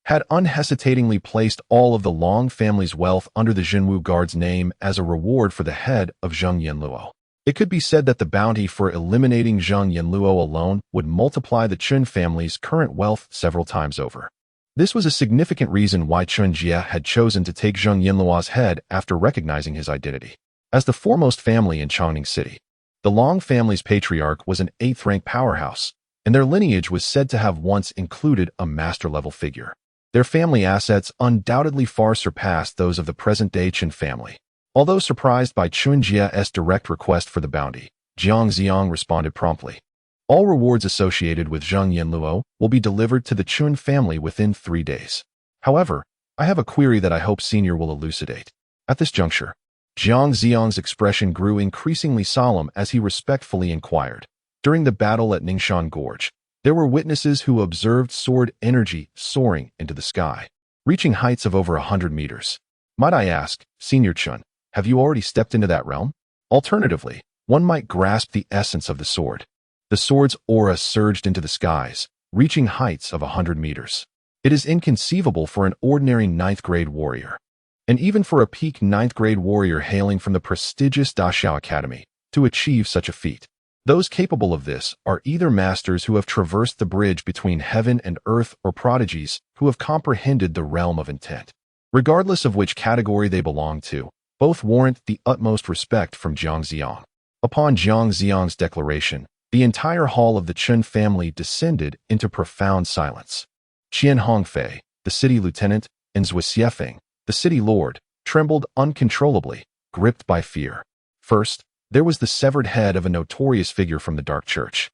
had unhesitatingly placed all of the Long family's wealth under the Zhenwu guard's name as a reward for the head of Zheng Yanluo. It could be said that the bounty for eliminating Zheng Yanluo alone would multiply the Chen family's current wealth several times over. This was a significant reason why Chen Jie had chosen to take Zheng Yanluo's head after recognizing his identity. As the foremost family in Chongning City, the Long family's patriarch was an 8th-rank powerhouse, and their lineage was said to have once included a master-level figure. Their family assets undoubtedly far surpassed those of the present-day Chen family. Although surprised by Chen Jie's direct request for the bounty, Jiang Xiang responded promptly. All rewards associated with Zheng Yanluo will be delivered to the Chen family within 3 days. However, I have a query that I hope Senior will elucidate. At this juncture, Jiang Xiang's expression grew increasingly solemn as he respectfully inquired. During the battle at Ningxian Gorge, there were witnesses who observed sword energy soaring into the sky, reaching heights of over 100 meters. Might I ask, Senior Chen, have you already stepped into that realm? Alternatively, one might grasp the essence of the sword. The sword's aura surged into the skies, reaching heights of 100 meters. It is inconceivable for an ordinary ninth-grade warrior, and even for a peak ninth-grade warrior hailing from the prestigious Daxiao Academy, to achieve such a feat. Those capable of this are either masters who have traversed the bridge between heaven and earth or prodigies who have comprehended the realm of intent. Regardless of which category they belong to, both warrant the utmost respect from Jiang Ziang. Upon Jiang Ziang's declaration, the entire hall of the Chen family descended into profound silence. Qian Hongfei, the city lieutenant, and Zhuo Xiefeng, the city lord, trembled uncontrollably, gripped by fear. First, there was the severed head of a notorious figure from the dark church.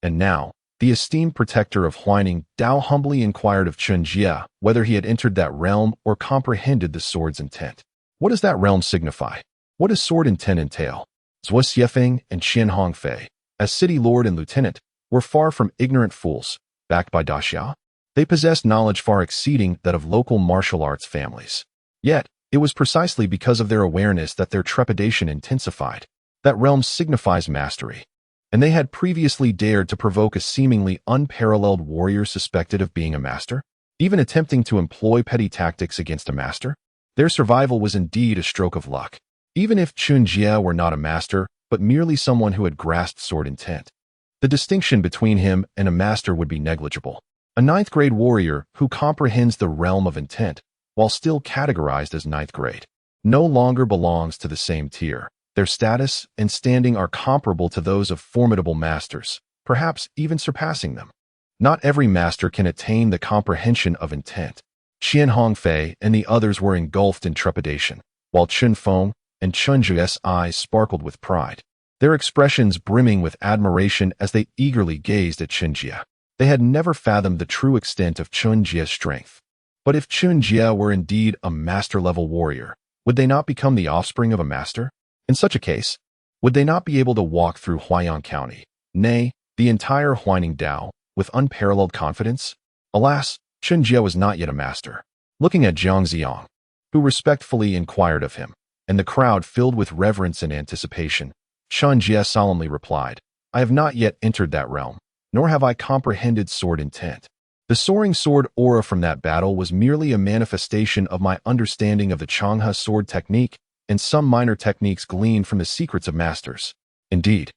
And now, the esteemed protector of Huaining Dao humbly inquired of Chen Jie whether he had entered that realm or comprehended the sword's intent. What does that realm signify? What does sword intent entail? Zhuo Xiefeng and Qian Hongfei, as city lord and lieutenant, were far from ignorant fools, backed by Daxiao. They possessed knowledge far exceeding that of local martial arts families. Yet, it was precisely because of their awareness that their trepidation intensified. That realm signifies mastery, and they had previously dared to provoke a seemingly unparalleled warrior suspected of being a master, even attempting to employ petty tactics against a master. Their survival was indeed a stroke of luck, even if Chen Jie were not a master, but merely someone who had grasped sword intent. The distinction between him and a master would be negligible. A ninth-grade warrior who comprehends the realm of intent, while still categorized as ninth grade, no longer belongs to the same tier. Their status and standing are comparable to those of formidable masters, perhaps even surpassing them. Not every master can attain the comprehension of intent. Qian Hongfei and the others were engulfed in trepidation, while Chen Feng and Chen Jie's eyes sparkled with pride, their expressions brimming with admiration as they eagerly gazed at Chen Jie. They had never fathomed the true extent of Chen Jie's strength. But if Chen Jie were indeed a master-level warrior, would they not become the offspring of a master? In such a case, would they not be able to walk through Huaiyang County, nay, the entire Huaining Dao, with unparalleled confidence? Alas, Chen Jie was not yet a master. Looking at Jiang Ziang, who respectfully inquired of him, and the crowd filled with reverence and anticipation, Chen Jie solemnly replied, I have not yet entered that realm, nor have I comprehended sword intent. The soaring sword aura from that battle was merely a manifestation of my understanding of the Changhe sword technique and some minor techniques gleaned from the secrets of masters. Indeed,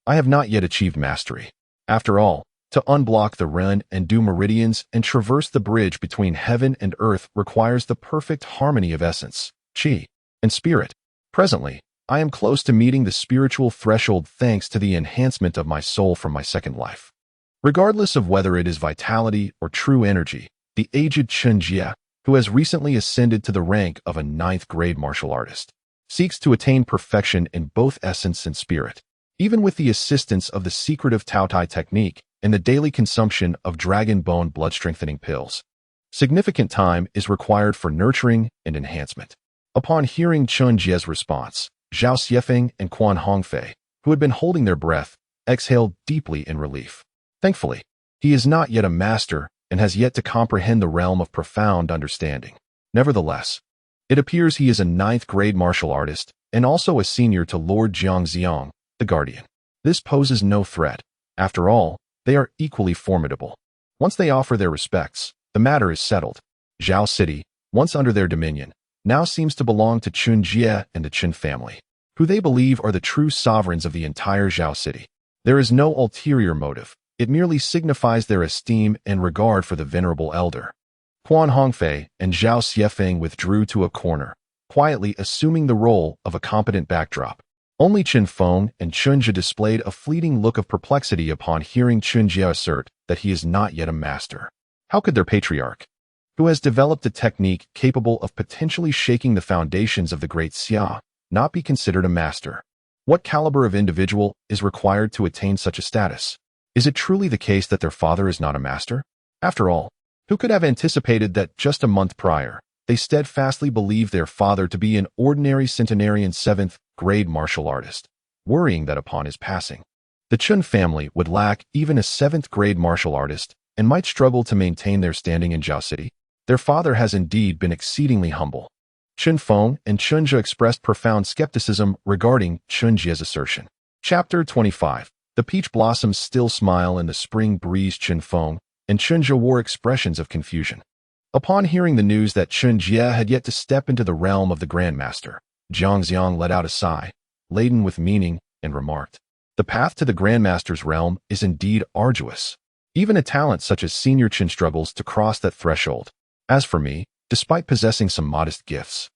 I have not yet achieved mastery. After all, to unblock the Ren and Du meridians and traverse the bridge between heaven and earth requires the perfect harmony of essence, qi, and spirit. Presently, I am close to meeting the spiritual threshold thanks to the enhancement of my soul from my second life. Regardless of whether it is vitality or true energy, the aged Chen Jie, who has recently ascended to the rank of a ninth-grade martial artist, seeks to attain perfection in both essence and spirit, even with the assistance of the secretive Taotai technique and the daily consumption of dragon bone blood-strengthening pills. Significant time is required for nurturing and enhancement. Upon hearing Chen Jie's response, Zhao Xiefeng and Quan Hongfei, who had been holding their breath, exhaled deeply in relief. Thankfully, he is not yet a master and has yet to comprehend the realm of profound understanding. Nevertheless, it appears he is a ninth-grade martial artist and also a senior to Lord Jiang Ziang, the Guardian. This poses no threat. After all, they are equally formidable. Once they offer their respects, the matter is settled. Zhao City, once under their dominion, now seems to belong to Chen Jie and the Chen family, who they believe are the true sovereigns of the entire Zhao City. There is no ulterior motive. It merely signifies their esteem and regard for the venerable elder. Quan Hongfei and Zhao Xiefeng withdrew to a corner, quietly assuming the role of a competent backdrop. Only Chen Feng and Chen Jie displayed a fleeting look of perplexity upon hearing Chen Jie assert that he is not yet a master. How could their patriarch, who has developed a technique capable of potentially shaking the foundations of the great Xia, not be considered a master? What caliber of individual is required to attain such a status? Is it truly the case that their father is not a master? After all, who could have anticipated that just a month prior, they steadfastly believed their father to be an ordinary centenarian seventh-grade martial artist, worrying that upon his passing, the Chen family would lack even a seventh-grade martial artist and might struggle to maintain their standing in Zhao City? Their father has indeed been exceedingly humble. Chen Feng and Chen Jie expressed profound skepticism regarding Chen Jie's assertion. Chapter 25. The peach blossoms still smile in the spring breeze. Chen Feng and Chen Jie wore expressions of confusion. Upon hearing the news that Chen Jie had yet to step into the realm of the Grandmaster, Jiang Xiang let out a sigh, laden with meaning, and remarked, "The path to the Grandmaster's realm is indeed arduous. Even a talent such as Senior Chen struggles to cross that threshold. As for me, despite possessing some modest gifts,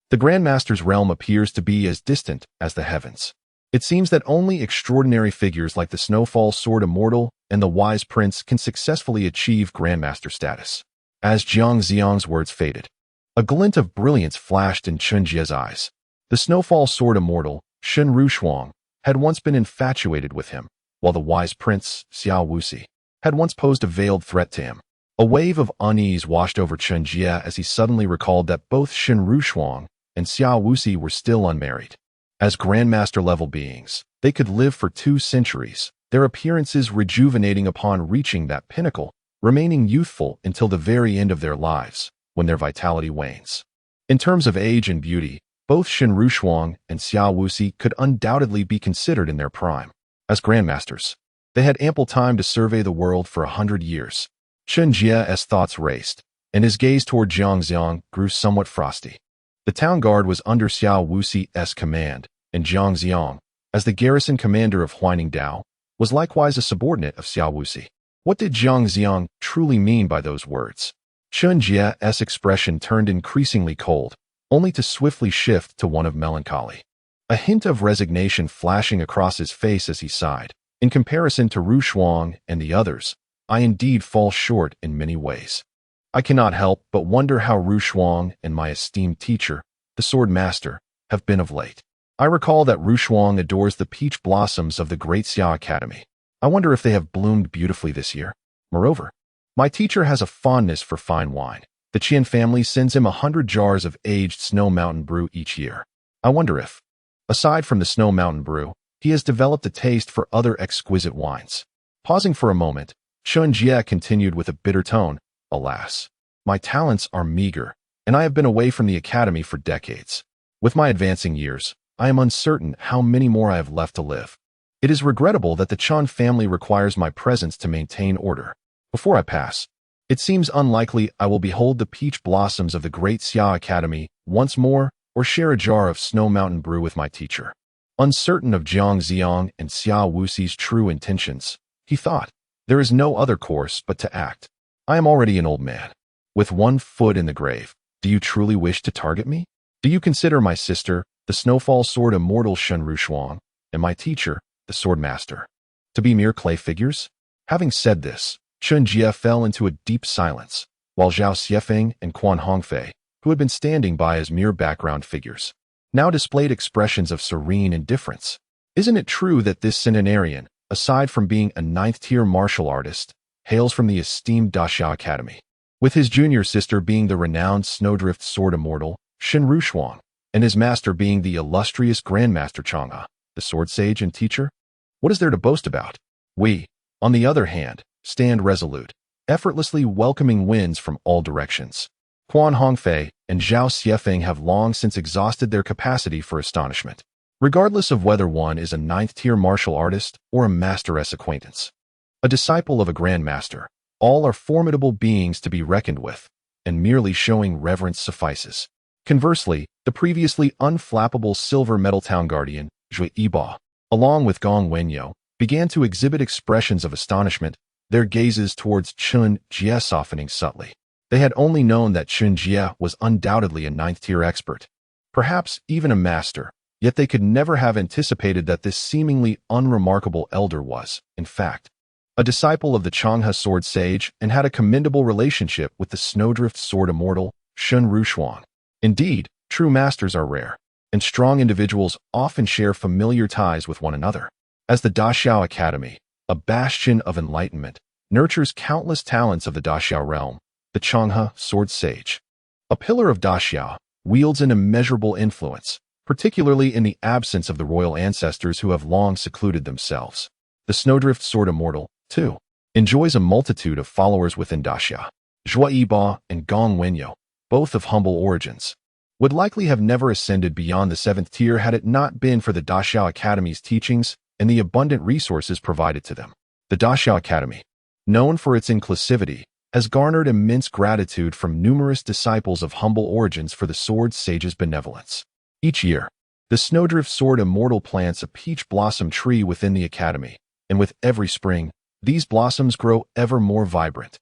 the Grandmaster's realm appears to be as distant as the heavens. It seems that only extraordinary figures like the Snowfall Sword Immortal and the Wise Prince can successfully achieve Grandmaster status." As Jiang Xiang's words faded, a glint of brilliance flashed in Chen Jie's eyes. The Snowfall Sword Immortal, Shen Rushuang, had once been infatuated with him, while the Wise Prince, Xiao Wuxi, had once posed a veiled threat to him. A wave of unease washed over Chen Jie as he suddenly recalled that both Shen Rushuang and Xiao Wuxi were still unmarried. As Grandmaster-level beings, they could live for 2 centuries, their appearances rejuvenating upon reaching that pinnacle, remaining youthful until the very end of their lives, when their vitality wanes. In terms of age and beauty, both Shen Rushuang and Xiao Wuxi could undoubtedly be considered in their prime. As Grandmasters, they had ample time to survey the world for 100 years. Chen Jie's thoughts raced, and his gaze toward Jiang Xiang grew somewhat frosty. The town guard was under Xiao Wuxi's command, and Jiang Xiang, as the garrison commander of Huaining Dao, was likewise a subordinate of Xiao Wuxi. What did Jiang Xiang truly mean by those words? Chen Jie's expression turned increasingly cold, only to swiftly shift to one of melancholy. A hint of resignation flashing across his face as he sighed. In comparison to Rushuang and the others, I indeed fall short in many ways. I cannot help but wonder how Rushuang and my esteemed teacher, the Sword Master, have been of late. I recall that Rushuang adores the peach blossoms of the Great Xia Academy. I wonder if they have bloomed beautifully this year. Moreover, my teacher has a fondness for fine wine. The Qian family sends him 100 jars of aged Snow Mountain brew each year. I wonder if, aside from the Snow Mountain brew, he has developed a taste for other exquisite wines. Pausing for a moment, Chen Jie continued with a bitter tone, "Alas, my talents are meager, and I have been away from the academy for decades. With my advancing years, I am uncertain how many more I have left to live. It is regrettable that the Chen family requires my presence to maintain order. Before I pass, it seems unlikely I will behold the peach blossoms of the Great Xia Academy once more or share a jar of Snow Mountain brew with my teacher." Uncertain of Jiang Xiang and Xiao Wuxi's true intentions, he thought, "There is no other course but to act. I am already an old man, with one foot in the grave. Do you truly wish to target me? Do you consider my sister, the Snowfall Sword Immortal Shen Rushuang, and my teacher, the Sword Master, to be mere clay figures?" Having said this, Chen Jie fell into a deep silence, while Zhao Xiefeng and Quan Hongfei, who had been standing by as mere background figures, now displayed expressions of serene indifference. Isn't it true that this centenarian, aside from being a 9th-tier martial artist, hails from the esteemed Daxia Academy, with his junior sister being the renowned Snowdrift Sword Immortal, Shen Rushuang, and his master being the illustrious Grandmaster Chang'e, the sword sage and teacher? What is there to boast about? We, on the other hand, stand resolute, effortlessly welcoming winds from all directions. Quan Hongfei and Zhao Xiefeng have long since exhausted their capacity for astonishment, regardless of whether one is a 9th-tier martial artist or a master-s acquaintance. A disciple of a grandmaster, all are formidable beings to be reckoned with, and merely showing reverence suffices. Conversely, the previously unflappable silver metal town guardian, Zhui Yiba, along with Gong Wenyo, began to exhibit expressions of astonishment, their gazes towards Chen Jie softening subtly. They had only known that Chen Jie was undoubtedly a 9th-tier expert, perhaps even a master, yet they could never have anticipated that this seemingly unremarkable elder was, in fact, a disciple of the Chang'e sword sage and had a commendable relationship with the Snowdrift Sword Immortal, Shen Rushuang. Indeed, true masters are rare, and strong individuals often share familiar ties with one another. As the Daxiao Academy, a bastion of enlightenment, nurtures countless talents of the Daxiao realm, the Chang'e sword sage, a pillar of Daxiao, wields an immeasurable influence, particularly in the absence of the royal ancestors who have long secluded themselves. The Snowdrift Sword Immortal, too, enjoys a multitude of followers within Daxia. Zhui Yiba and Gong Wenyo, both of humble origins, would likely have never ascended beyond the 7th tier had it not been for the Daxiao Academy's teachings and the abundant resources provided to them. The Daxia Academy, known for its inclusivity, has garnered immense gratitude from numerous disciples of humble origins for the sword sage's benevolence. Each year, the Snowdrift Sword Immortal plants a peach blossom tree within the academy, and with every spring, these blossoms grow ever more vibrant.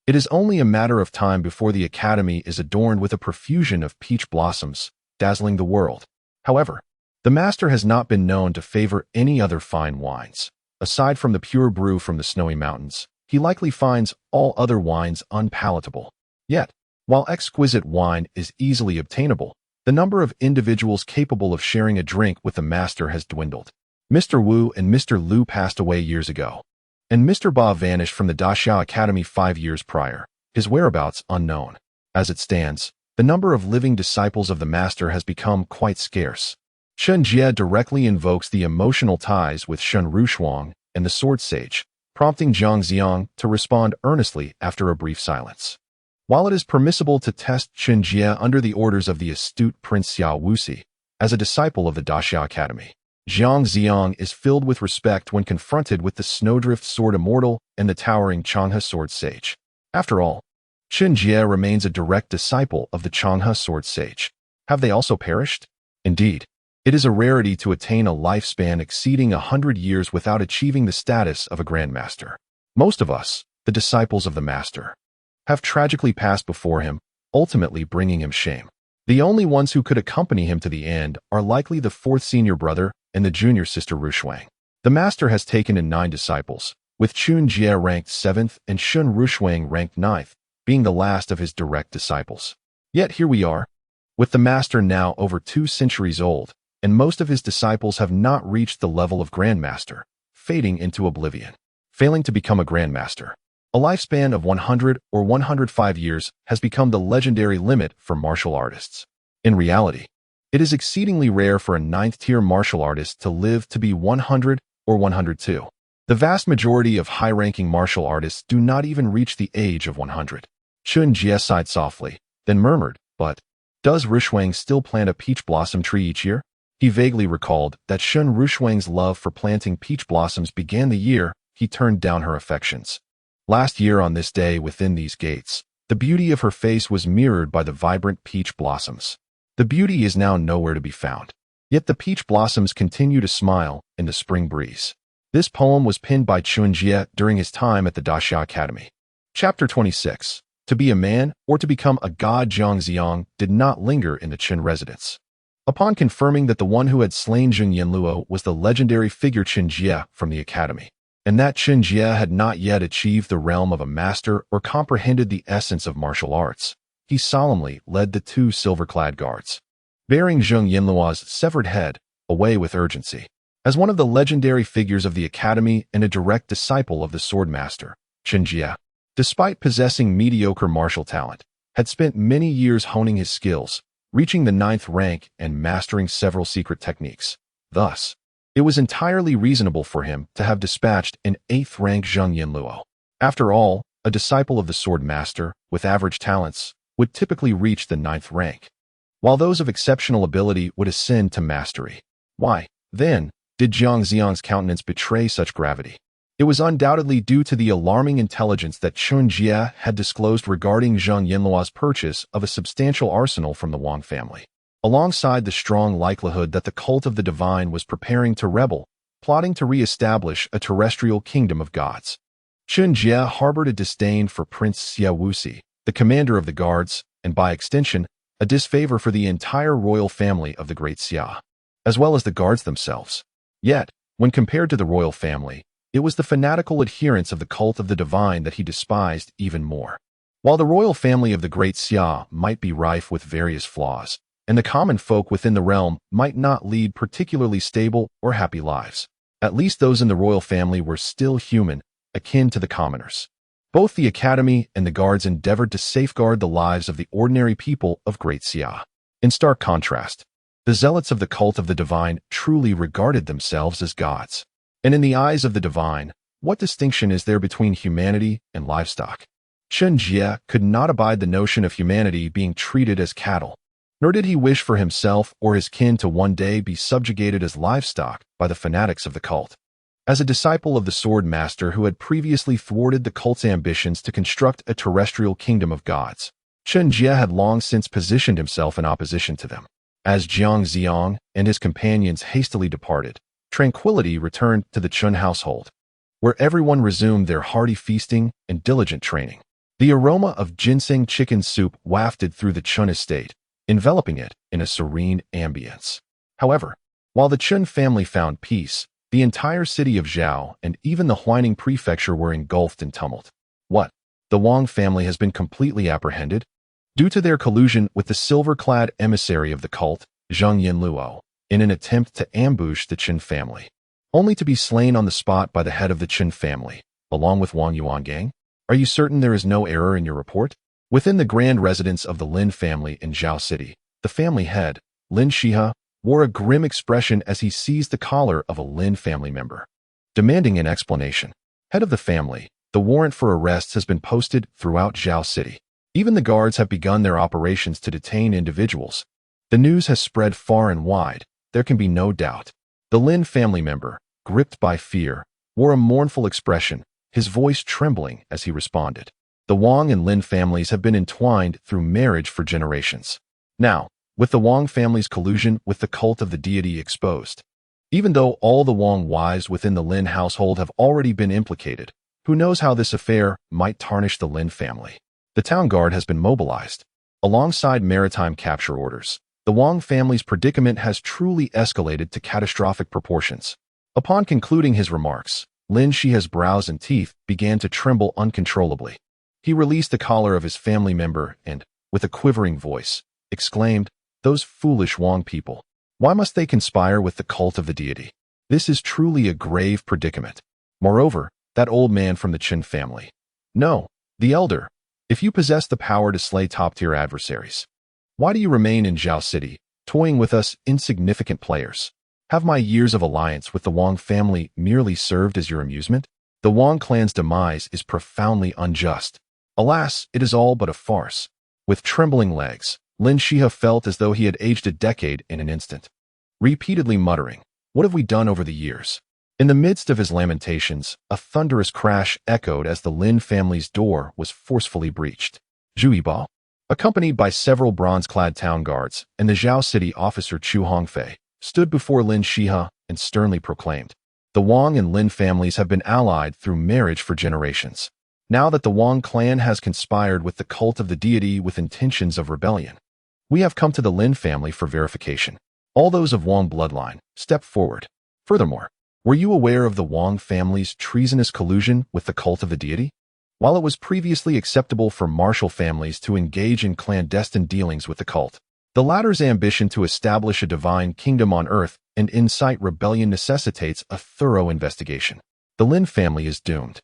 It is only a matter of time before the academy is adorned with a profusion of peach blossoms, dazzling the world. However, the master has not been known to favor any other fine wines. Aside from the pure brew from the snowy mountains, he likely finds all other wines unpalatable. Yet, while exquisite wine is easily obtainable, the number of individuals capable of sharing a drink with the master has dwindled. Mr. Wu and Mr. Liu passed away years ago, and Mr. Ba vanished from the Daxia Academy 5 years prior, his whereabouts unknown. As it stands, the number of living disciples of the master has become quite scarce. Chen Jie directly invokes the emotional ties with Shen Rushuang and the sword sage, prompting Zhang Xiang to respond earnestly after a brief silence. While it is permissible to test Chen Jie under the orders of the astute Prince Xia Wuxi, as a disciple of the Daxia Academy, Zhang Xiang is filled with respect when confronted with the Snowdrift Sword Immortal and the towering Changhe Sword Sage. After all, Chen Jie remains a direct disciple of the Changhe Sword Sage. Have they also perished? Indeed, it is a rarity to attain a lifespan exceeding 100 years without achieving the status of a grandmaster. Most of us, the disciples of the master, have tragically passed before him, ultimately bringing him shame. The only ones who could accompany him to the end are likely the 4th senior brother and the junior sister Rushuang. The master has taken in 9 disciples, with Chen Jie ranked 7th and Shen Rushuang ranked 9th, being the last of his direct disciples. Yet here we are, with the master now over 2 centuries old, and most of his disciples have not reached the level of grandmaster, fading into oblivion. Failing to become a grandmaster, a lifespan of 100 or 105 years has become the legendary limit for martial artists. In reality, it is exceedingly rare for a 9th-tier martial artist to live to be 100 or 102. The vast majority of high-ranking martial artists do not even reach the age of 100. Chen Jie sighed softly, then murmured, "But does Rushuang still plant a peach blossom tree each year?" He vaguely recalled that Shen Rushuang's love for planting peach blossoms began the year he turned down her affections. Last year on this day within these gates, the beauty of her face was mirrored by the vibrant peach blossoms. The beauty is now nowhere to be found, yet the peach blossoms continue to smile in the spring breeze. This poem was penned by Chen Jie during his time at the Daxia Academy. Chapter 26. To be a man or to become a god. Zhang Xiang did not linger in the Chen residence. Upon confirming that the one who had slain Zheng Yanluo was the legendary figure Chen Jie from the academy, and that Chen Jie had not yet achieved the realm of a master or comprehended the essence of martial arts, he solemnly led the 2 silver-clad guards, bearing Zheng Yanluo's severed head, away with urgency. As one of the legendary figures of the academy and a direct disciple of the sword master, Chen Jie, despite possessing mediocre martial talent, had spent many years honing his skills, reaching the 9th rank and mastering several secret techniques. Thus, it was entirely reasonable for him to have dispatched an 8th-rank Zheng Yanluo. After all, a disciple of the sword master, with average talents, would typically reach the 9th rank, while those of exceptional ability would ascend to mastery. Why, then, did Zhang Xiang's countenance betray such gravity? It was undoubtedly due to the alarming intelligence that Chen Jie had disclosed regarding Zheng Yanluo's purchase of a substantial arsenal from the Wang family, alongside the strong likelihood that the cult of the divine was preparing to rebel, plotting to re-establish a terrestrial kingdom of gods. Chen Jie harbored a disdain for Prince Xia Wuxi, the commander of the guards, and by extension, a disfavor for the entire royal family of the great Xia, as well as the guards themselves. Yet, when compared to the royal family, it was the fanatical adherents of the cult of the divine that he despised even more. While the royal family of the great Xia might be rife with various flaws, and the common folk within the realm might not lead particularly stable or happy lives, at least those in the royal family were still human, akin to the commoners. Both the academy and the guards endeavored to safeguard the lives of the ordinary people of Great Xia. In stark contrast, the zealots of the cult of the divine truly regarded themselves as gods. And in the eyes of the divine, what distinction is there between humanity and livestock? Chen Jie could not abide the notion of humanity being treated as cattle, nor did he wish for himself or his kin to one day be subjugated as livestock by the fanatics of the cult. As a disciple of the sword master who had previously thwarted the cult's ambitions to construct a terrestrial kingdom of gods, Chen Jie had long since positioned himself in opposition to them. As Jiang Xiang and his companions hastily departed, tranquility returned to the Chen household, where everyone resumed their hearty feasting and diligent training. The aroma of ginseng chicken soup wafted through the Chen estate, enveloping it in a serene ambience. However, while the Chen family found peace, the entire city of Zhao and even the Huaining prefecture were engulfed in tumult. What? The Wang family has been completely apprehended? Due to their collusion with the silver-clad emissary of the cult, Zheng Yinluo, in an attempt to ambush the Chen family, only to be slain on the spot by the head of the Chen family, along with Wang Yuangang? Are you certain there is no error in your report? Within the grand residence of the Lin family in Zhao City, the family head, Lin Shihe, wore a grim expression as he seized the collar of a Lin family member, demanding an explanation. Head of the family, the warrant for arrests has been posted throughout Zhao City. Even the guards have begun their operations to detain individuals. The news has spread far and wide, there can be no doubt. The Lin family member, gripped by fear, wore a mournful expression, his voice trembling as he responded. The Wang and Lin families have been entwined through marriage for generations. Now, with the Wang family's collusion with the cult of the deity exposed, even though all the Wang wives within the Lin household have already been implicated, who knows how this affair might tarnish the Lin family. The town guard has been mobilized. Alongside maritime capture orders, the Wang family's predicament has truly escalated to catastrophic proportions. Upon concluding his remarks, Lin Shihe's brows and teeth began to tremble uncontrollably. He released the collar of his family member and, with a quivering voice, exclaimed, "Those foolish Wang people. Why must they conspire with the cult of the deity? This is truly a grave predicament. Moreover, that old man from the Chen family. No, the elder. If you possess the power to slay top-tier adversaries, why do you remain in Zhao City, toying with us insignificant players? Have my years of alliance with the Wang family merely served as your amusement? The Wang clan's demise is profoundly unjust. Alas, it is all but a farce." With trembling legs, Lin Shihe felt as though he had aged a decade in an instant, repeatedly muttering, "What have we done over the years?" In the midst of his lamentations, a thunderous crash echoed as the Lin family's door was forcefully breached. Zhu Yibao, accompanied by several bronze-clad town guards and the Zhao City officer Chu Hongfei, stood before Lin Shihe and sternly proclaimed, "The Wang and Lin families have been allied through marriage for generations. Now that the Wang clan has conspired with the cult of the deity with intentions of rebellion, we have come to the Lin family for verification. All those of Wang bloodline, step forward. Furthermore, were you aware of the Wang family's treasonous collusion with the cult of the deity? While it was previously acceptable for martial families to engage in clandestine dealings with the cult, the latter's ambition to establish a divine kingdom on earth and incite rebellion necessitates a thorough investigation. The Lin family is doomed.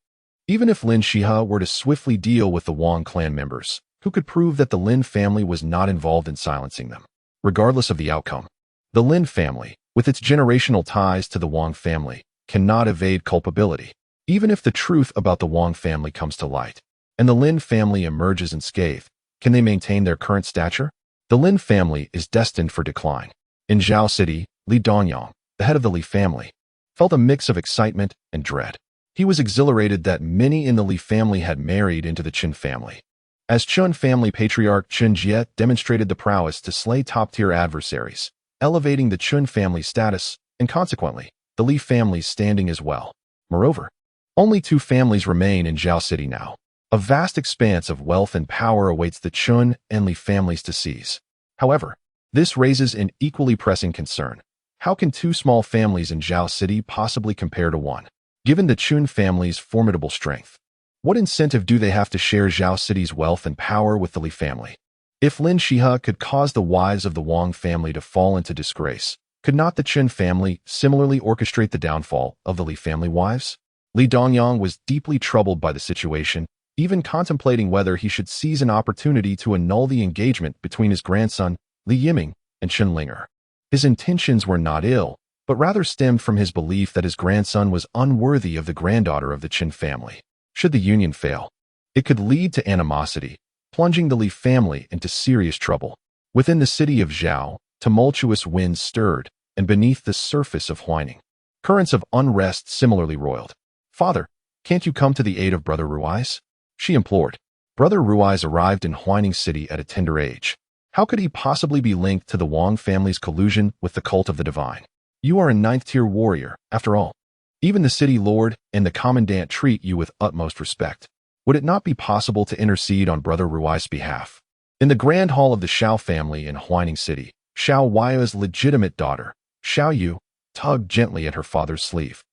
Even if Lin Shihe were to swiftly deal with the Wang clan members, who could prove that the Lin family was not involved in silencing them? Regardless of the outcome, the Lin family, with its generational ties to the Wang family, cannot evade culpability. Even if the truth about the Wang family comes to light, and the Lin family emerges unscathed, can they maintain their current stature? The Lin family is destined for decline. In Zhao City, Li Dongyang, the head of the Li family, felt a mix of excitement and dread. He was exhilarated that many in the Li family had married into the Chen family, as Chen family patriarch Chen Jie demonstrated the prowess to slay top-tier adversaries, elevating the Chen family status, and consequently, the Li family's standing as well. Moreover, only two families remain in Zhao City now. A vast expanse of wealth and power awaits the Chen and Li families to seize. However, this raises an equally pressing concern. How can two small families in Zhao City possibly compare to one? Given the Chen family's formidable strength, what incentive do they have to share Zhao City's wealth and power with the Li family? If Lin Shihe could cause the wives of the Wang family to fall into disgrace, could not the Chen family similarly orchestrate the downfall of the Li family wives? Li Dongyang was deeply troubled by the situation, even contemplating whether he should seize an opportunity to annul the engagement between his grandson, Li Yiming, and Chen Linger. His intentions were not ill, but rather stemmed from his belief that his grandson was unworthy of the granddaughter of the Chen family. Should the union fail, it could lead to animosity, plunging the Li family into serious trouble. Within the city of Zhao, tumultuous winds stirred, and beneath the surface of Huaining, Currents of unrest similarly roiled. "Father, can't you come to the aid of Brother Ruiz?" she implored. Brother Ruiz arrived in Huaining City at a tender age. How could he possibly be linked to the Wang family's collusion with the cult of the divine? You are a ninth-tier warrior, after all. Even the city lord and the commandant treat you with utmost respect. Would it not be possible to intercede on Brother Ruiz's behalf? In the grand hall of the Xiao family in Huaining City, Xiao Huaya's legitimate daughter, Xiao Yu, tugged gently at her father's sleeve.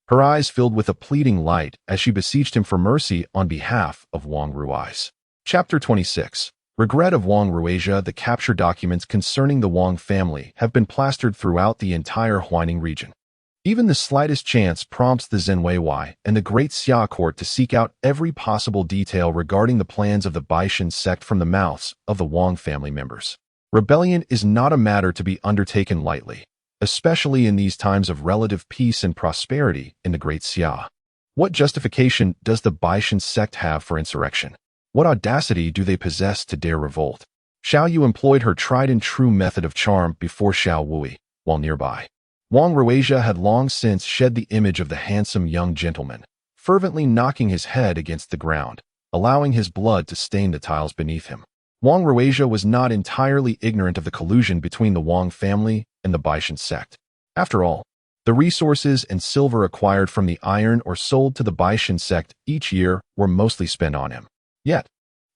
Her eyes filled with a pleading light as she beseeched him for mercy on behalf of Wang Ruiz. Chapter 26. Regret of Wang Ruizia. The capture documents concerning the Wang family have been plastered throughout the entire Huaining region. Even the slightest chance prompts the Zhenwei and the Great Xia court to seek out every possible detail regarding the plans of the Baishan sect from the mouths of the Wang family members. Rebellion is not a matter to be undertaken lightly, especially in these times of relative peace and prosperity in the Great Xia. What justification does the Baishan sect have for insurrection? What audacity do they possess to dare revolt? Xiao Yu employed her tried-and-true method of charm before Xiao Wui, while nearby. Wang Ruizia had long since shed the image of the handsome young gentleman, fervently knocking his head against the ground, allowing his blood to stain the tiles beneath him. Wang Ruizia was not entirely ignorant of the collusion between the Wang family and the Baishan sect. After all, the resources and silver acquired from the iron or sold to the Baishan sect each year were mostly spent on him. Yet,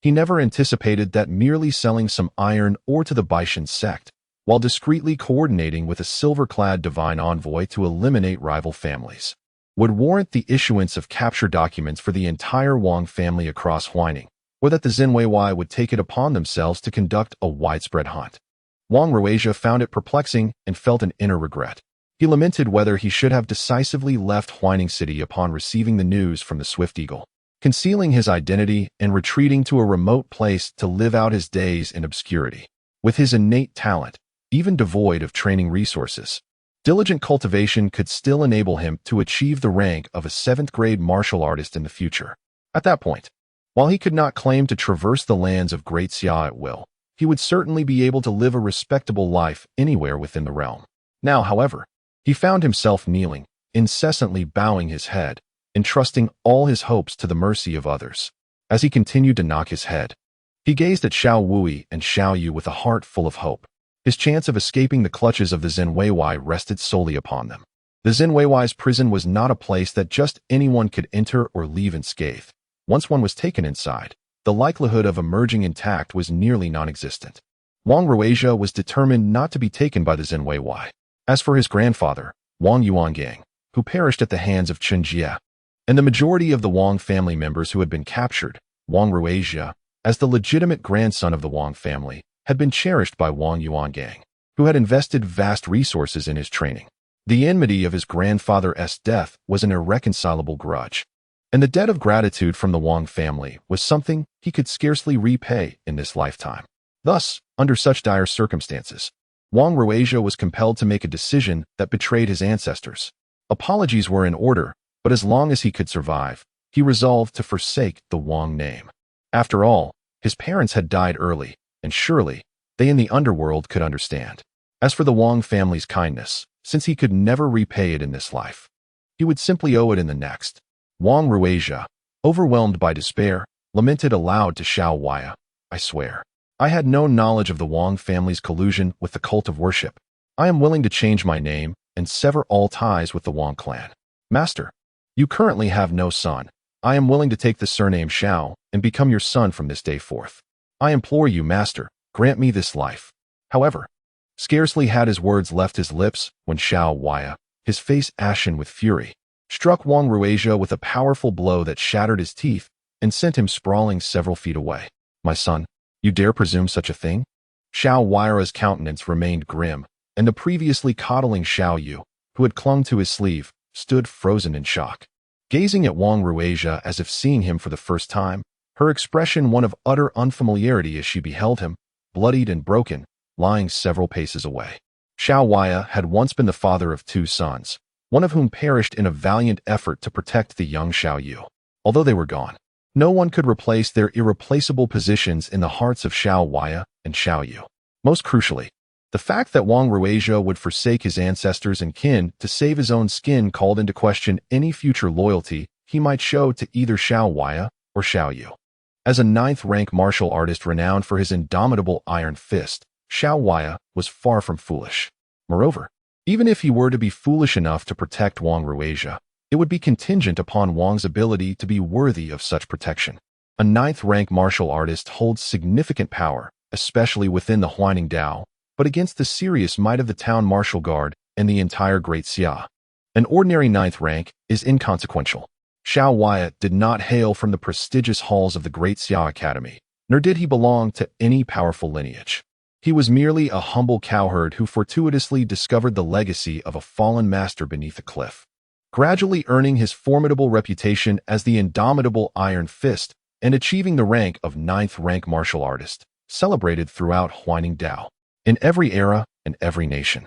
he never anticipated that merely selling some iron ore to the Baishan sect, while discreetly coordinating with a silver-clad divine envoy to eliminate rival families, would warrant the issuance of capture documents for the entire Wang family across Huaining, or that the Zhenwei would take it upon themselves to conduct a widespread hunt. Wang Ruizia found it perplexing and felt an inner regret. He lamented whether he should have decisively left Huaining City upon receiving the news from the Swift Eagle, concealing his identity and retreating to a remote place to live out his days in obscurity. With his innate talent, even devoid of training resources, diligent cultivation could still enable him to achieve the rank of a 7th-grade martial artist in the future. At that point, while he could not claim to traverse the lands of Great Xia at will, he would certainly be able to live a respectable life anywhere within the realm. Now, however, he found himself kneeling, incessantly bowing his head, entrusting all his hopes to the mercy of others. As he continued to knock his head, he gazed at Xiao Wui and Xiao Yu with a heart full of hope. His chance of escaping the clutches of the Zhenwei rested solely upon them. The Zhenwei's prison was not a place that just anyone could enter or leave unscathed. Once one was taken inside, the likelihood of emerging intact was nearly non-existent. Wang Ruizia was determined not to be taken by the Zhenwei. As for his grandfather, Wang Yuangang, who perished at the hands of Chen Jie, and the majority of the Wang family members who had been captured, Wang Ruizia, as the legitimate grandson of the Wang family, had been cherished by Wang Yuangang, who had invested vast resources in his training. The enmity of his grandfather's death was an irreconcilable grudge, and the debt of gratitude from the Wang family was something he could scarcely repay in this lifetime. Thus, under such dire circumstances, Wang Ruizia was compelled to make a decision that betrayed his ancestors. Apologies were in order, but as long as he could survive, he resolved to forsake the Wang name. After all, his parents had died early, and surely, they in the underworld could understand. As for the Wang family's kindness, since he could never repay it in this life, he would simply owe it in the next. Wang Ruizia, overwhelmed by despair, lamented aloud to Xiao Wei, "I swear, I had no knowledge of the Wang family's collusion with the cult of worship. I am willing to change my name and sever all ties with the Wang clan. Master, you currently have no son. I am willing to take the surname Xiao and become your son from this day forth. I implore you, Master, grant me this life." However, scarcely had his words left his lips when Xiao Wei, his face ashen with fury, struck Wang Ruizia with a powerful blow that shattered his teeth and sent him sprawling several feet away. "My son, you dare presume such a thing?" Xiao Wei's countenance remained grim, and the previously coddling Xiao Yu, who had clung to his sleeve, stood frozen in shock. Gazing at Wang Ruizia as if seeing him for the first time, her expression one of utter unfamiliarity as she beheld him, bloodied and broken, lying several paces away. Xiao Wei had once been the father of 2 sons, one of whom perished in a valiant effort to protect the young Xiao Yu. Although they were gone, no one could replace their irreplaceable positions in the hearts of Xiao Wei and Xiao Yu. Most crucially, The fact that Wang Ruizhou would forsake his ancestors and kin to save his own skin called into question any future loyalty he might show to either Xiao Waya or Xiao Yu. As a ninth-rank martial artist renowned for his indomitable iron fist, Xiao Waya was far from foolish. Moreover, even if he were to be foolish enough to protect Wang Ruizhou, it would be contingent upon Wang's ability to be worthy of such protection. A ninth-rank martial artist holds significant power, especially within the Huaining Dao, but against the serious might of the town martial guard and the entire Great Xia. An ordinary ninth rank is inconsequential. Xiao Waya did not hail from the prestigious halls of the Great Xia Academy, nor did he belong to any powerful lineage. He was merely a humble cowherd who fortuitously discovered the legacy of a fallen master beneath a cliff, gradually earning his formidable reputation as the indomitable Iron Fist and achieving the rank of ninth-rank martial artist, celebrated throughout Huaining Dao. In every era and every nation,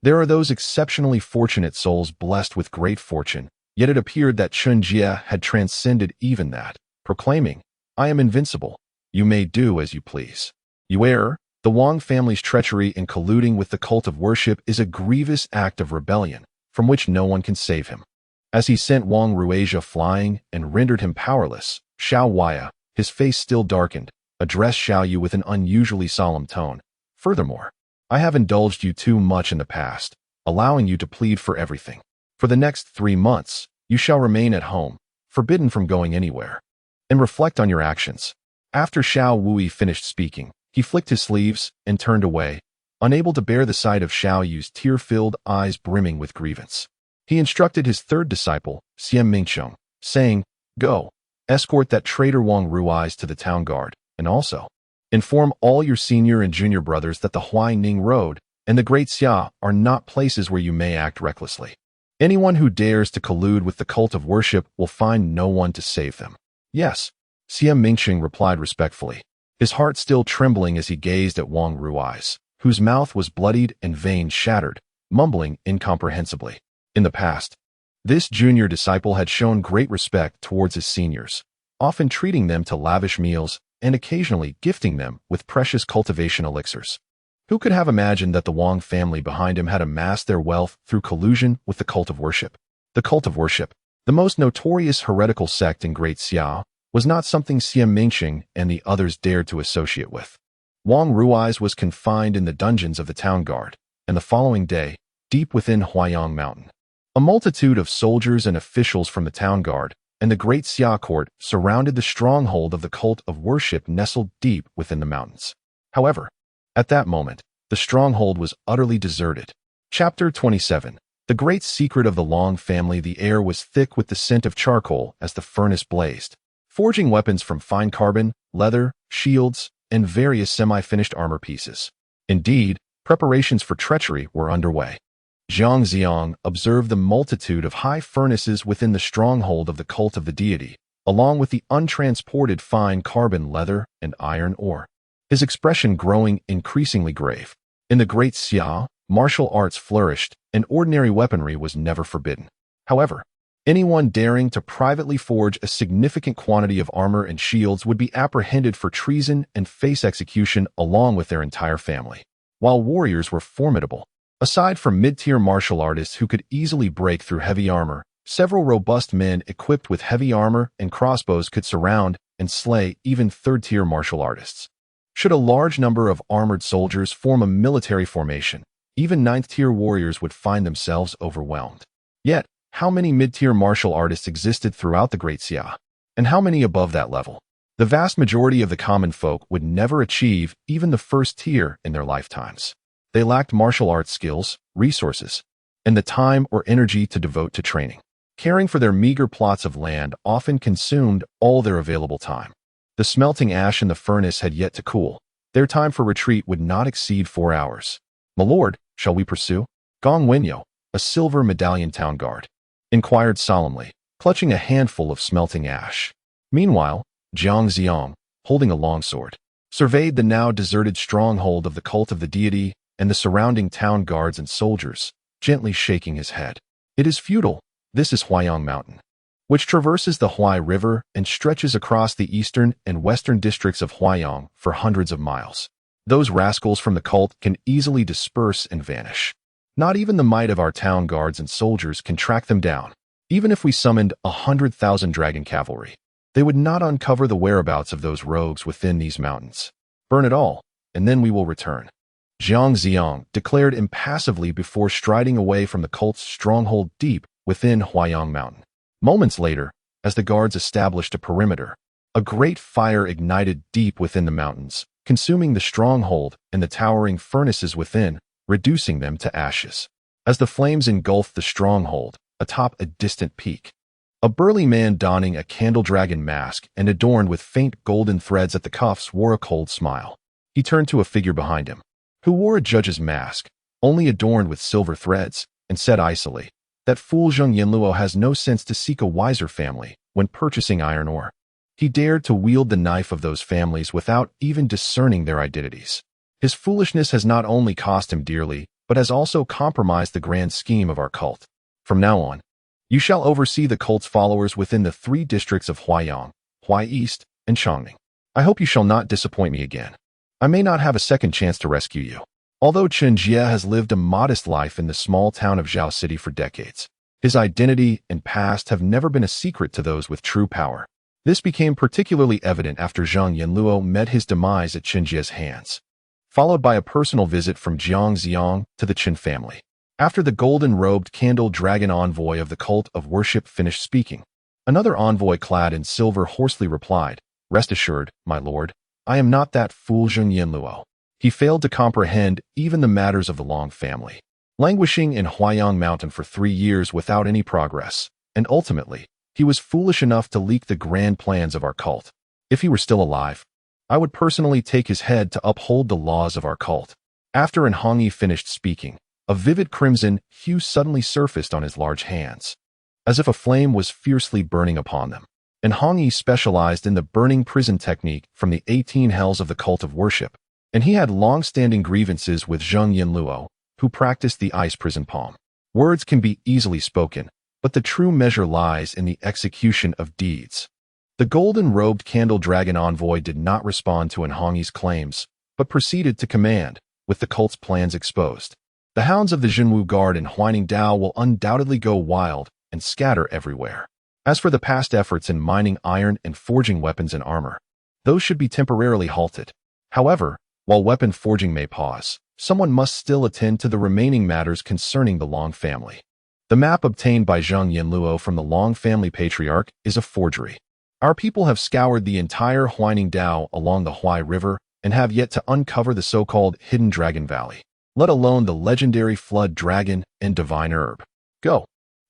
there are those exceptionally fortunate souls blessed with great fortune, yet it appeared that Chen Jie had transcended even that, proclaiming, "I am invincible. You may do as you please." You err. The Wang family's treachery in colluding with the cult of worship is a grievous act of rebellion, from which no one can save him. As he sent Wang Ruizhou flying and rendered him powerless, Xiao Waya, his face still darkened, addressed Xiao Yu with an unusually solemn tone. "Furthermore, I have indulged you too much in the past, allowing you to plead for everything. For the next 3 months, you shall remain at home, forbidden from going anywhere, and reflect on your actions." After Xiao Wui finished speaking, he flicked his sleeves and turned away, unable to bear the sight of Xiao Yu's tear-filled eyes brimming with grievance. He instructed his third disciple, Xian Mingsheng, saying, "Go, escort that traitor Wang Ruizhou to the town guard, and also inform all your senior and junior brothers that the Huaining Road and the Great Xia are not places where you may act recklessly. Anyone who dares to collude with the cult of worship will find no one to save them." "Yes," Xian Mingsheng replied respectfully, his heart still trembling as he gazed at Wang Ruizhou, whose mouth was bloodied and veins shattered, mumbling incomprehensibly. In the past, this junior disciple had shown great respect towards his seniors, often treating them to lavish meals and occasionally gifting them with precious cultivation elixirs. Who could have imagined that the Wang family behind him had amassed their wealth through collusion with the cult of worship? The cult of worship, the most notorious heretical sect in Great Xia, was not something Xian Mingsheng and the others dared to associate with. Wang Ruizhou was confined in the dungeons of the town guard, and the following day, deep within Huayang Mountain, a multitude of soldiers and officials from the town guard and the Great Xia court surrounded the stronghold of the cult of worship nestled deep within the mountains. However, at that moment, the stronghold was utterly deserted. Chapter 27. The great secret of the Long family. The air was thick with the scent of charcoal as the furnace blazed, forging weapons from fine carbon, leather, shields, and various semi-finished armor pieces. Indeed, preparations for treachery were underway. Zhang Xiang observed the multitude of high furnaces within the stronghold of the cult of the deity, along with the untransported fine carbon, leather, and iron ore, his expression growing increasingly grave. In the Great Xia, martial arts flourished, and ordinary weaponry was never forbidden. However, anyone daring to privately forge a significant quantity of armor and shields would be apprehended for treason and face execution along with their entire family. While warriors were formidable, aside from mid-tier martial artists who could easily break through heavy armor, several robust men equipped with heavy armor and crossbows could surround and slay even third-tier martial artists. Should a large number of armored soldiers form a military formation, even ninth-tier warriors would find themselves overwhelmed. Yet, how many mid-tier martial artists existed throughout the Great Xia? And how many above that level? The vast majority of the common folk would never achieve even the first tier in their lifetimes. They lacked martial arts skills, resources, and the time or energy to devote to training. Caring for their meager plots of land often consumed all their available time. The smelting ash in the furnace had yet to cool. Their time for retreat would not exceed 4 hours. "My lord, shall we pursue?" Gong Wenyo, a silver medallion town guard, inquired solemnly, clutching a handful of smelting ash. Meanwhile, Zhang Xiang, holding a longsword, surveyed the now deserted stronghold of the cult of the deity and the surrounding town guards and soldiers, gently shaking his head. "It is futile. This is Huayang Mountain, which traverses the Huai River and stretches across the eastern and western districts of Huayang for hundreds of miles. Those rascals from the cult can easily disperse and vanish. Not even the might of our town guards and soldiers can track them down. Even if we summoned 100,000 dragon cavalry, they would not uncover the whereabouts of those rogues within these mountains. Burn it all, and then we will return. Jiang Xiang declared impassively before striding away from the cult's stronghold deep within Huayang Mountain. Moments later, as the guards established a perimeter, a great fire ignited deep within the mountains, consuming the stronghold and the towering furnaces within, reducing them to ashes. As the flames engulfed the stronghold, atop a distant peak, a burly man donning a candle dragon mask and adorned with faint golden threads at the cuffs wore a cold smile. He turned to a figure behind him, who wore a judge's mask, only adorned with silver threads, and said icily, "That fool Zheng Yanluo has no sense to seek a wiser family when purchasing iron ore. He dared to wield the knife of those families without even discerning their identities. His foolishness has not only cost him dearly, but has also compromised the grand scheme of our cult. From now on, you shall oversee the cult's followers within the 3 districts of Huayang, Huai East, and Chongning. I hope you shall not disappoint me again. I may not have a second chance to rescue you." Although Chen Jie has lived a modest life in the small town of Zhao City for decades, his identity and past have never been a secret to those with true power. This became particularly evident after Zheng Yanluo met his demise at Chen Jie's hands, followed by a personal visit from Jiang Xiang to the Chen family. After the golden-robed candle dragon envoy of the cult of worship finished speaking, another envoy clad in silver hoarsely replied, "Rest assured, my lord, I am not that fool Zheng Yanluo." He failed to comprehend even the matters of the Long family, languishing in Huayang Mountain for 3 years without any progress, and ultimately, he was foolish enough to leak the grand plans of our cult. If he were still alive, I would personally take his head to uphold the laws of our cult. After Hongyi finished speaking, a vivid crimson hue suddenly surfaced on his large hands, as if a flame was fiercely burning upon them. Hongyi specialized in the burning prison technique from the 18 hells of the cult of worship, and he had long-standing grievances with Zheng Yanluo, who practiced the ice prison palm. Words can be easily spoken, but the true measure lies in the execution of deeds. The golden-robed candle dragon envoy did not respond to Hongyi's claims, but proceeded to command, with the cult's plans exposed. The hounds of the Jinwu Guard in Huaining Dao will undoubtedly go wild and scatter everywhere. As for the past efforts in mining iron and forging weapons and armor, those should be temporarily halted. However, while weapon forging may pause, someone must still attend to the remaining matters concerning the Long family. The map obtained by Zheng Yanluo from the Long family patriarch is a forgery. Our people have scoured the entire Huaining Dao along the Huai River and have yet to uncover the so-called Hidden Dragon Valley, let alone the legendary Flood Dragon and Divine Herb. Go.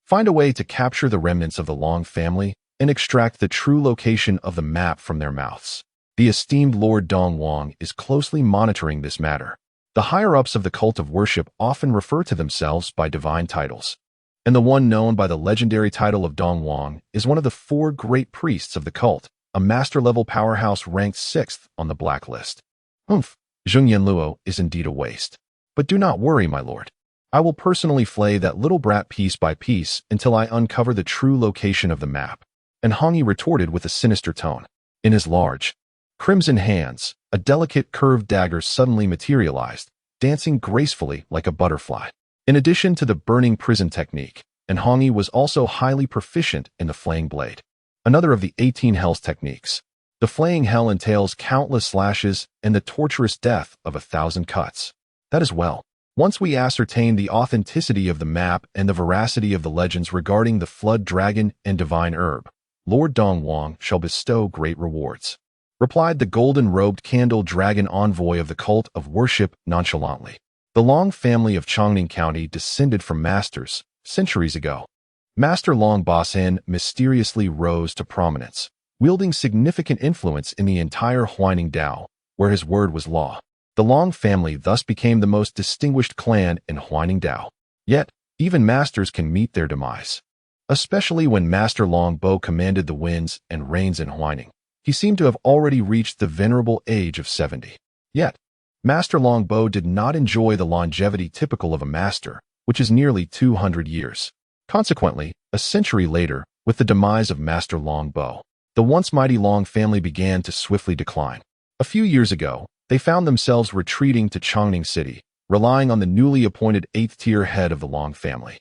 Find a way to capture the remnants of the Long family and extract the true location of the map from their mouths. The esteemed Lord Dong Wang is closely monitoring this matter. The higher-ups of the cult of worship often refer to themselves by divine titles, and the one known by the legendary title of Dong Wang is one of the 4 great priests of the cult, a master-level powerhouse ranked 6th on the blacklist. Zheng Yanluo is indeed a waste. But do not worry, my lord. I will personally flay that little brat piece by piece until I uncover the true location of the map. And Hongyi retorted with a sinister tone. In his large, crimson hands, a delicate curved dagger suddenly materialized, dancing gracefully like a butterfly. In addition to the burning prison technique, Hongyi was also highly proficient in the flaying blade, another of the 18 hells techniques. The flaying hell entails countless slashes and the torturous death of 1,000 cuts. That is well. Once we ascertain the authenticity of the map and the veracity of the legends regarding the Flood Dragon and Divine Herb, Lord Dong Wang shall bestow great rewards," replied the golden-robed candle dragon envoy of the cult of worship nonchalantly. The Long family of Chongning County descended from masters centuries ago. Master Long Basen mysteriously rose to prominence, wielding significant influence in the entire Huaining Dao, where his word was law. The Long family thus became the most distinguished clan in Huaining Dao. Yet, even masters can meet their demise, especially when Master Long Bo commanded the winds and rains in Huaining. He seemed to have already reached the venerable age of 70. Yet, Master Long Bo did not enjoy the longevity typical of a master, which is nearly 200 years. Consequently, a century later, with the demise of Master Long Bo, the once mighty Long family began to swiftly decline. A few years ago, they found themselves retreating to Chongning City, relying on the newly appointed 8th-tier head of the Long family,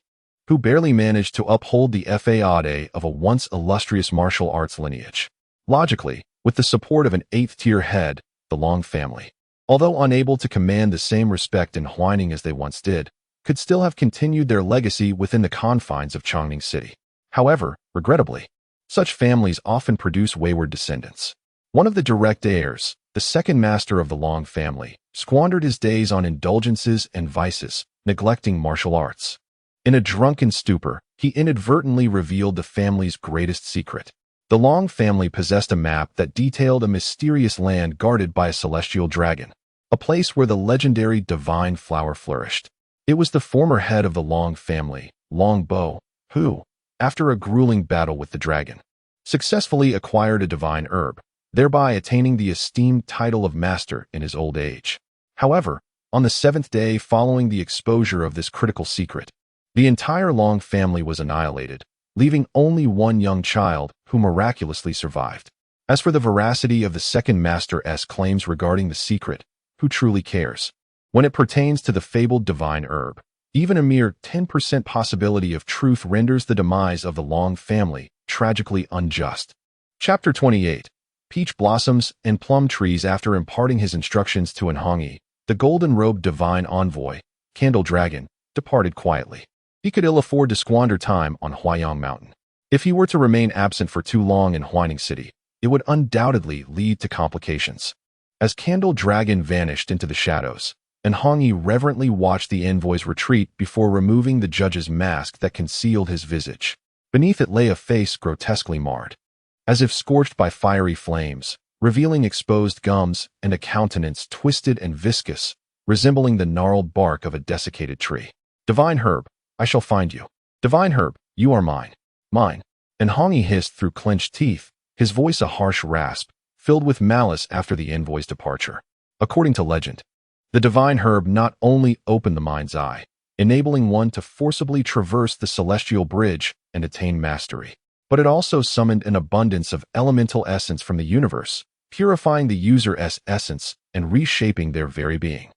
who barely managed to uphold the faade of a once illustrious martial arts lineage. Logically, with the support of an 8th-tier head, the Long family, although unable to command the same respect in Huaining as they once did, could still have continued their legacy within the confines of Chongning City. However, regrettably, such families often produce wayward descendants. One of the direct heirs, the second master of the Long family, squandered his days on indulgences and vices, neglecting martial arts. In a drunken stupor, he inadvertently revealed the family's greatest secret. The Long family possessed a map that detailed a mysterious land guarded by a celestial dragon, a place where the legendary divine flower flourished. It was the former head of the Long family, Long Bo, who, after a grueling battle with the dragon, successfully acquired a divine herb, thereby attaining the esteemed title of master in his old age. However, on the 7th day following the exposure of this critical secret, the entire Long family was annihilated, leaving only one young child who miraculously survived. As for the veracity of the second master's claims regarding the secret, who truly cares? When it pertains to the fabled divine herb, even a mere 10% possibility of truth renders the demise of the Long family tragically unjust. Chapter 28. Peach blossoms and plum trees. After imparting his instructions to Anhongi, the golden-robed divine envoy, Candle Dragon, departed quietly. He could ill afford to squander time on Huayang Mountain. If he were to remain absent for too long in Huaining City, it would undoubtedly lead to complications. As Candle Dragon vanished into the shadows, Anhongi reverently watched the envoy's retreat before removing the judge's mask that concealed his visage. Beneath it lay a face grotesquely marred, as if scorched by fiery flames, revealing exposed gums and a countenance twisted and viscous, resembling the gnarled bark of a desiccated tree. Divine herb, I shall find you. Divine herb, you are mine. Mine. Anhongi hissed through clenched teeth, his voice a harsh rasp, filled with malice after the envoy's departure. According to legend, the divine herb not only opened the mind's eye, enabling one to forcibly traverse the celestial bridge and attain mastery, but it also summoned an abundance of elemental essence from the universe, purifying the user's essence and reshaping their very being.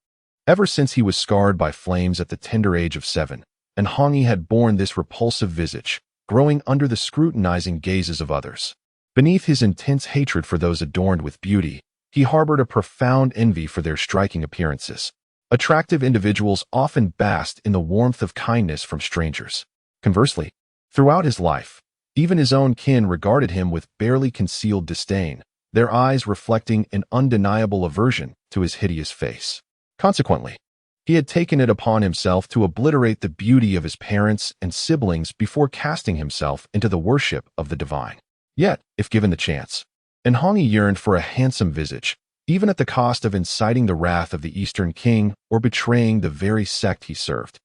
Ever since he was scarred by flames at the tender age of 7, Anhongi had borne this repulsive visage, growing under the scrutinizing gazes of others. Beneath his intense hatred for those adorned with beauty, he harbored a profound envy for their striking appearances. Attractive individuals often basked in the warmth of kindness from strangers. Conversely, throughout his life, even his own kin regarded him with barely concealed disdain, their eyes reflecting an undeniable aversion to his hideous face. Consequently, he had taken it upon himself to obliterate the beauty of his parents and siblings before casting himself into the worship of the divine. Yet, if given the chance, Anhongi yearned for a handsome visage, even at the cost of inciting the wrath of the Eastern king or betraying the very sect he served.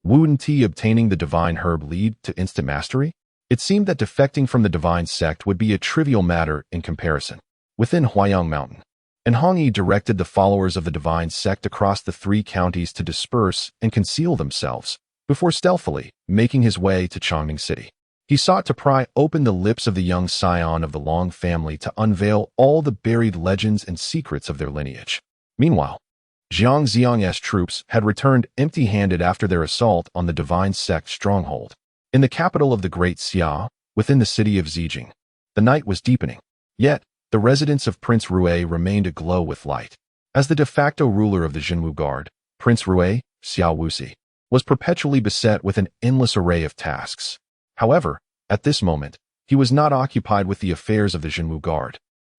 Wouldn't he obtaining the divine herb lead to instant mastery? It seemed that defecting from the divine sect would be a trivial matter in comparison. Within Huayang Mountain, Anhongi directed the followers of the divine sect across the 3 counties to disperse and conceal themselves, before stealthily making his way to Chongning City. He sought to pry open the lips of the young scion of the Long family to unveil all the buried legends and secrets of their lineage. Meanwhile, Jiang Xiang's troops had returned empty-handed after their assault on the divine sect stronghold. In the capital of the Great Xia, within the city of Zijing, the night was deepening, yet the residence of Prince Rui remained aglow with light. As the de facto ruler of the Jinwu Guard, Prince Rui, Xiao Wuxi, was perpetually beset with an endless array of tasks. However, at this moment, he was not occupied with the affairs of the Jinwu Guard,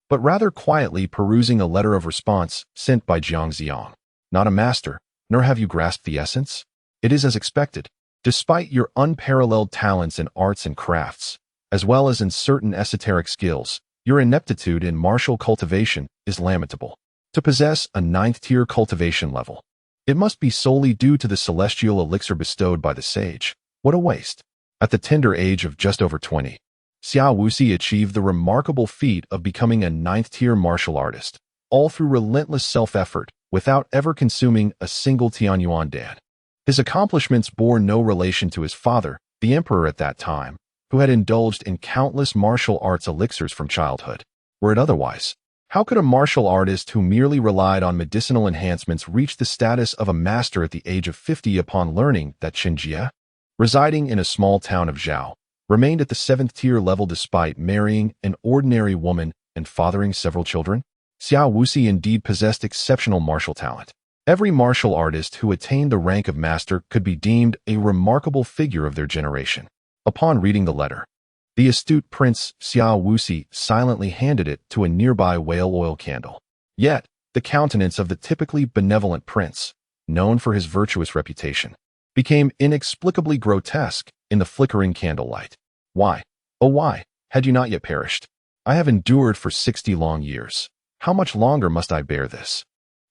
but rather quietly perusing a letter of response sent by Jiang Xiang. Not a master, nor have you grasped the essence? It is as expected. Despite your unparalleled talents in arts and crafts, as well as in certain esoteric skills, your ineptitude in martial cultivation is lamentable. To possess a 9th-tier cultivation level, it must be solely due to the celestial elixir bestowed by the sage. What a waste! At the tender age of just over 20, Xiao Wuxi achieved the remarkable feat of becoming a 9th-tier martial artist, all through relentless self-effort, without ever consuming a single Tianyuan dan. His accomplishments bore no relation to his father, the emperor at that time, who had indulged in countless martial arts elixirs from childhood. Were it otherwise, How could a martial artist who merely relied on medicinal enhancements reach the status of a master at the age of 50 upon learning that Chen Jie, residing in a small town of Zhao, remained at the 7th-tier level despite marrying an ordinary woman and fathering several children? Xiao Wuxi indeed possessed exceptional martial talent. Every martial artist who attained the rank of master could be deemed a remarkable figure of their generation. Upon reading the letter, the astute Prince Xiao Wuxi silently handed it to a nearby whale oil candle. Yet, the countenance of the typically benevolent prince, known for his virtuous reputation, became inexplicably grotesque in the flickering candlelight. Why, oh why, had you not yet perished? I have endured for 60 long years. How much longer must I bear this?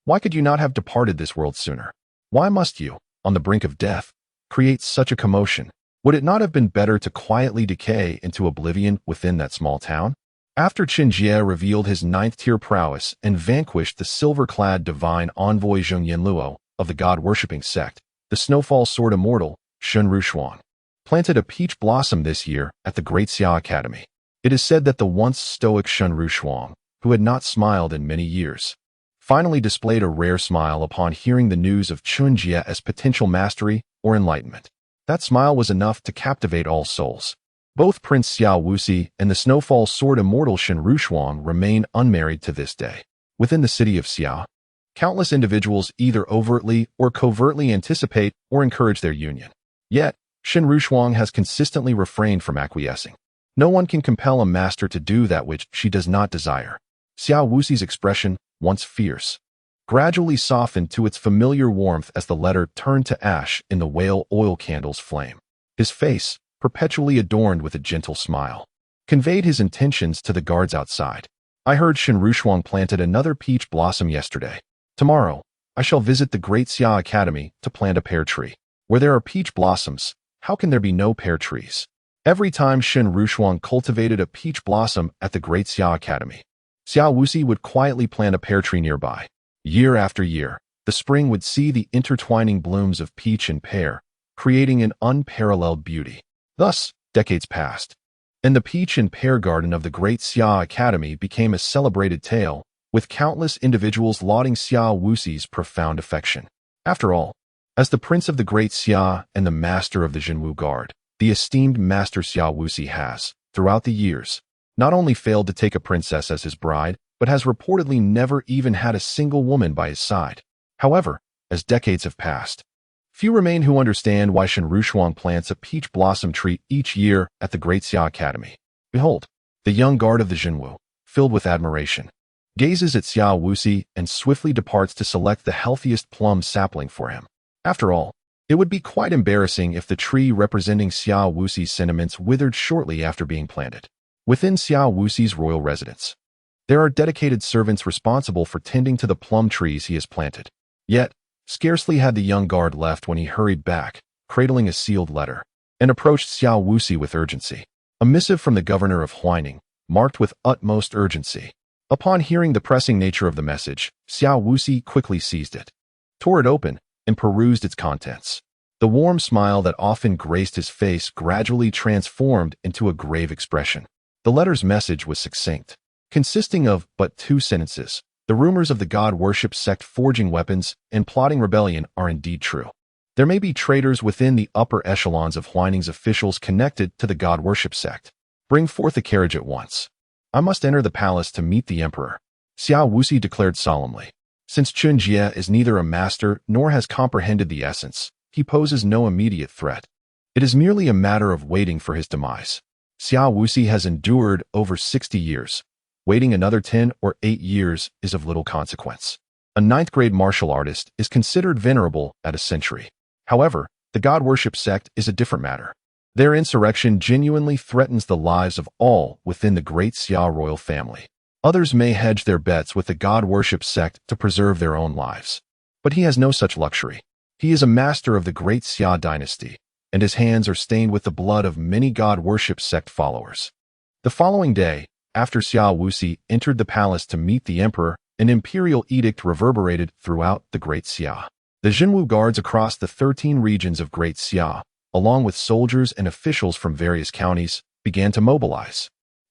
Why could you not have departed this world sooner? Why must you, on the brink of death, create such a commotion? Would it not have been better to quietly decay into oblivion within that small town? After Chen Jie revealed his 9th-tier prowess and vanquished the silver-clad divine envoy Zheng Yanluo of the god-worshipping sect, the Snowfall Sword Immortal, Shen Rushuang, planted a peach blossom this year at the Great Xia Academy. It is said that the once stoic Shen Rushuang, who had not smiled in many years, finally displayed a rare smile upon hearing the news of Chen Jie as potential mastery or enlightenment. That smile was enough to captivate all souls. Both Prince Xiao Wuxi and the Snowfall Sword Immortal Shen Rushuang remain unmarried to this day. Within the city of Xia, countless individuals either overtly or covertly anticipate or encourage their union. Yet, Shen Rushuang has consistently refrained from acquiescing. No one can compel a master to do that which she does not desire. Xiao Wuxi's expression, once fierce, gradually softened to its familiar warmth as the letter turned to ash in the whale oil candle's flame. His face, perpetually adorned with a gentle smile, conveyed his intentions to the guards outside. I heard Shen Rushuang planted another peach blossom yesterday. Tomorrow, I shall visit the Great Xia Academy to plant a pear tree. Where there are peach blossoms, how can there be no pear trees? Every time Shen Rushuang cultivated a peach blossom at the Great Xia Academy, Xiao Wuxi would quietly plant a pear tree nearby. Year after year, the spring would see the intertwining blooms of peach and pear, creating an unparalleled beauty. Thus, decades passed, and the peach and pear garden of the Great Xia Academy became a celebrated tale, with countless individuals lauding Xiao Wuxi's profound affection. After all, as the prince of the Great Xia and the master of the Jinwu Guard, the esteemed Master Xiao Wuxi has, throughout the years, not only failed to take a princess as his bride, but has reportedly never even had a single woman by his side. However, as decades have passed, few remain who understand why Shen Rushuang plants a peach blossom tree each year at the Great Xia Academy. Behold, the young guard of the Jinwu, filled with admiration, gazes at Xiao Wuxi and swiftly departs to select the healthiest plum sapling for him. After all, it would be quite embarrassing if the tree representing Xiao Wuxi's sentiments withered shortly after being planted. Within Xiao Wuxi's royal residence, there are dedicated servants responsible for tending to the plum trees he has planted. Yet, scarcely had the young guard left when he hurried back, cradling a sealed letter, and approached Xiao Wuxi with urgency. A missive from the governor of Huaining, marked with utmost urgency. Upon hearing the pressing nature of the message, Xiao Wuxi quickly seized it, tore it open, and perused its contents. The warm smile that often graced his face gradually transformed into a grave expression. The letter's message was succinct, consisting of but 2 sentences. The rumors of the god worship sect forging weapons and plotting rebellion are indeed true. There may be traitors within the upper echelons of Huaining's officials connected to the god worship sect. Bring forth a carriage at once. I must enter the palace to meet the emperor, Xiao Wuxi declared solemnly. Since Chen Jie is neither a master nor has comprehended the essence, he poses no immediate threat. It is merely a matter of waiting for his demise. Xiao Wuxi has endured over 60 years. Waiting another 10 or 8 years is of little consequence. A 9th-grade martial artist is considered venerable at a century. However, the god worship sect is a different matter. Their insurrection genuinely threatens the lives of all within the Great Xia royal family. Others may hedge their bets with the god worship sect to preserve their own lives. But he has no such luxury. He is a master of the Great Xia dynasty, and his hands are stained with the blood of many god worship sect followers. The following day, after Xiao Wuxi entered the palace to meet the emperor, an imperial edict reverberated throughout the Great Xia. The Jinwu guards across the 13 regions of Great Xia, along with soldiers and officials from various counties, began to mobilize.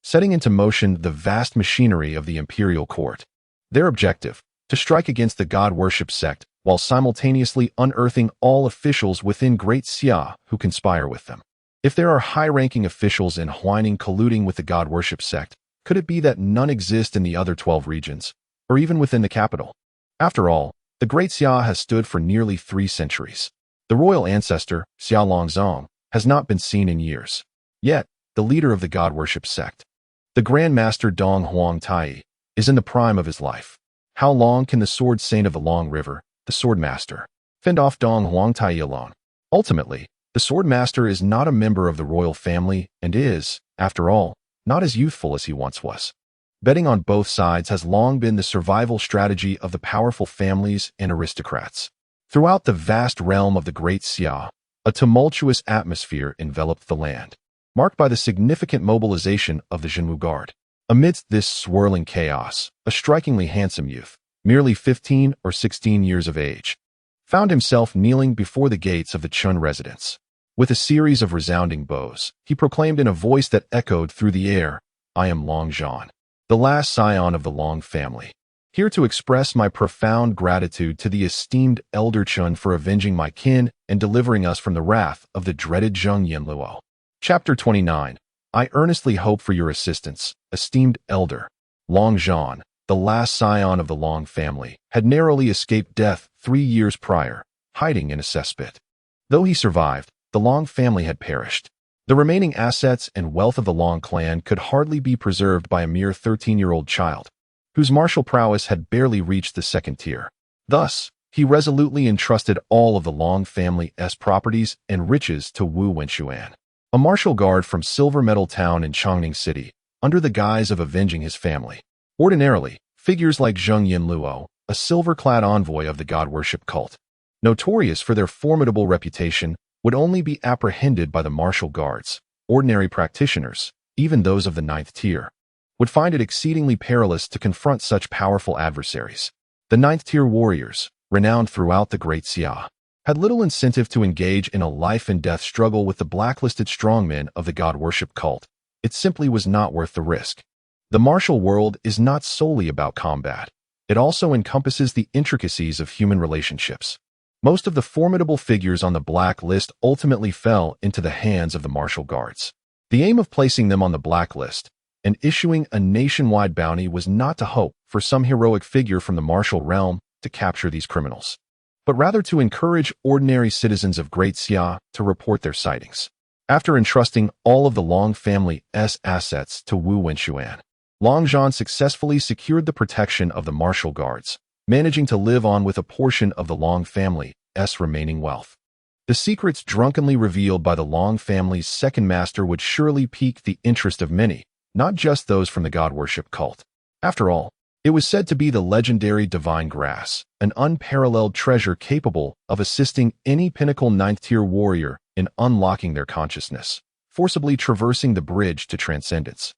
setting into motion the vast machinery of the imperial court. Their objective: to strike against the god-worship sect while simultaneously unearthing all officials within Great Xia who conspire with them. If there are high-ranking officials in Huaining colluding with the god-worship sect, could it be that none exist in the other 12 regions, or even within the capital? After all, the Great Xia has stood for nearly 3 centuries. The royal ancestor, Xia Longzong, has not been seen in years. Yet, the leader of the god-worship sect, the Grand Master Dong Huang Tai, is in the prime of his life. How long can the Sword Saint of the Long River, the Sword Master, fend off Dong Huang Tai alone? Ultimately, the Sword Master is not a member of the royal family and is, after all, not as youthful as he once was. Betting on both sides has long been the survival strategy of the powerful families and aristocrats. Throughout the vast realm of the Great Xia, a tumultuous atmosphere enveloped the land, marked by the significant mobilization of the Zhenwu Guard. Amidst this swirling chaos, a strikingly handsome youth, merely 15 or 16 years of age, found himself kneeling before the gates of the Chen residence. With a series of resounding bows, he proclaimed in a voice that echoed through the air, "I am Long Zhan, the last scion of the Long family, here to express my profound gratitude to the esteemed Elder Chen for avenging my kin and delivering us from the wrath of the dreaded Zheng Yanluo." Chapter 29. I earnestly hope for your assistance, esteemed Elder. Long Zhan, the last scion of the Long family, had narrowly escaped death 3 years prior, hiding in a cesspit. Though he survived, the Long family had perished. The remaining assets and wealth of the Long clan could hardly be preserved by a mere 13-year-old child, whose martial prowess had barely reached the 2nd tier. Thus, he resolutely entrusted all of the Long family's properties and riches to Wu Wenxuan, a martial guard from Silver Metal Town in Chongning City, under the guise of avenging his family. Ordinarily, figures like Zheng Yanluo, a silver-clad envoy of the god-worship cult, notorious for their formidable reputation, would only be apprehended by the martial guards. Ordinary practitioners, even those of the 9th tier, would find it exceedingly perilous to confront such powerful adversaries. The 9th tier warriors, renowned throughout the Great Xia, had little incentive to engage in a life-and-death struggle with the blacklisted strongmen of the god-worship cult. It simply was not worth the risk. The martial world is not solely about combat. It also encompasses the intricacies of human relationships. Most of the formidable figures on the blacklist ultimately fell into the hands of the martial guards. The aim of placing them on the blacklist and issuing a nationwide bounty was not to hope for some heroic figure from the martial realm to capture these criminals, but rather to encourage ordinary citizens of Great Xia to report their sightings. After entrusting all of the Long family's assets to Wu Wenxuan, Long Zhan successfully secured the protection of the martial guards, managing to live on with a portion of the Long family's remaining wealth. The secrets drunkenly revealed by the Long family's second master would surely pique the interest of many, not just those from the god-worship cult. After all, it was said to be the legendary divine grass, an unparalleled treasure capable of assisting any pinnacle 9th tier warrior in unlocking their consciousness, forcibly traversing the bridge to transcendence,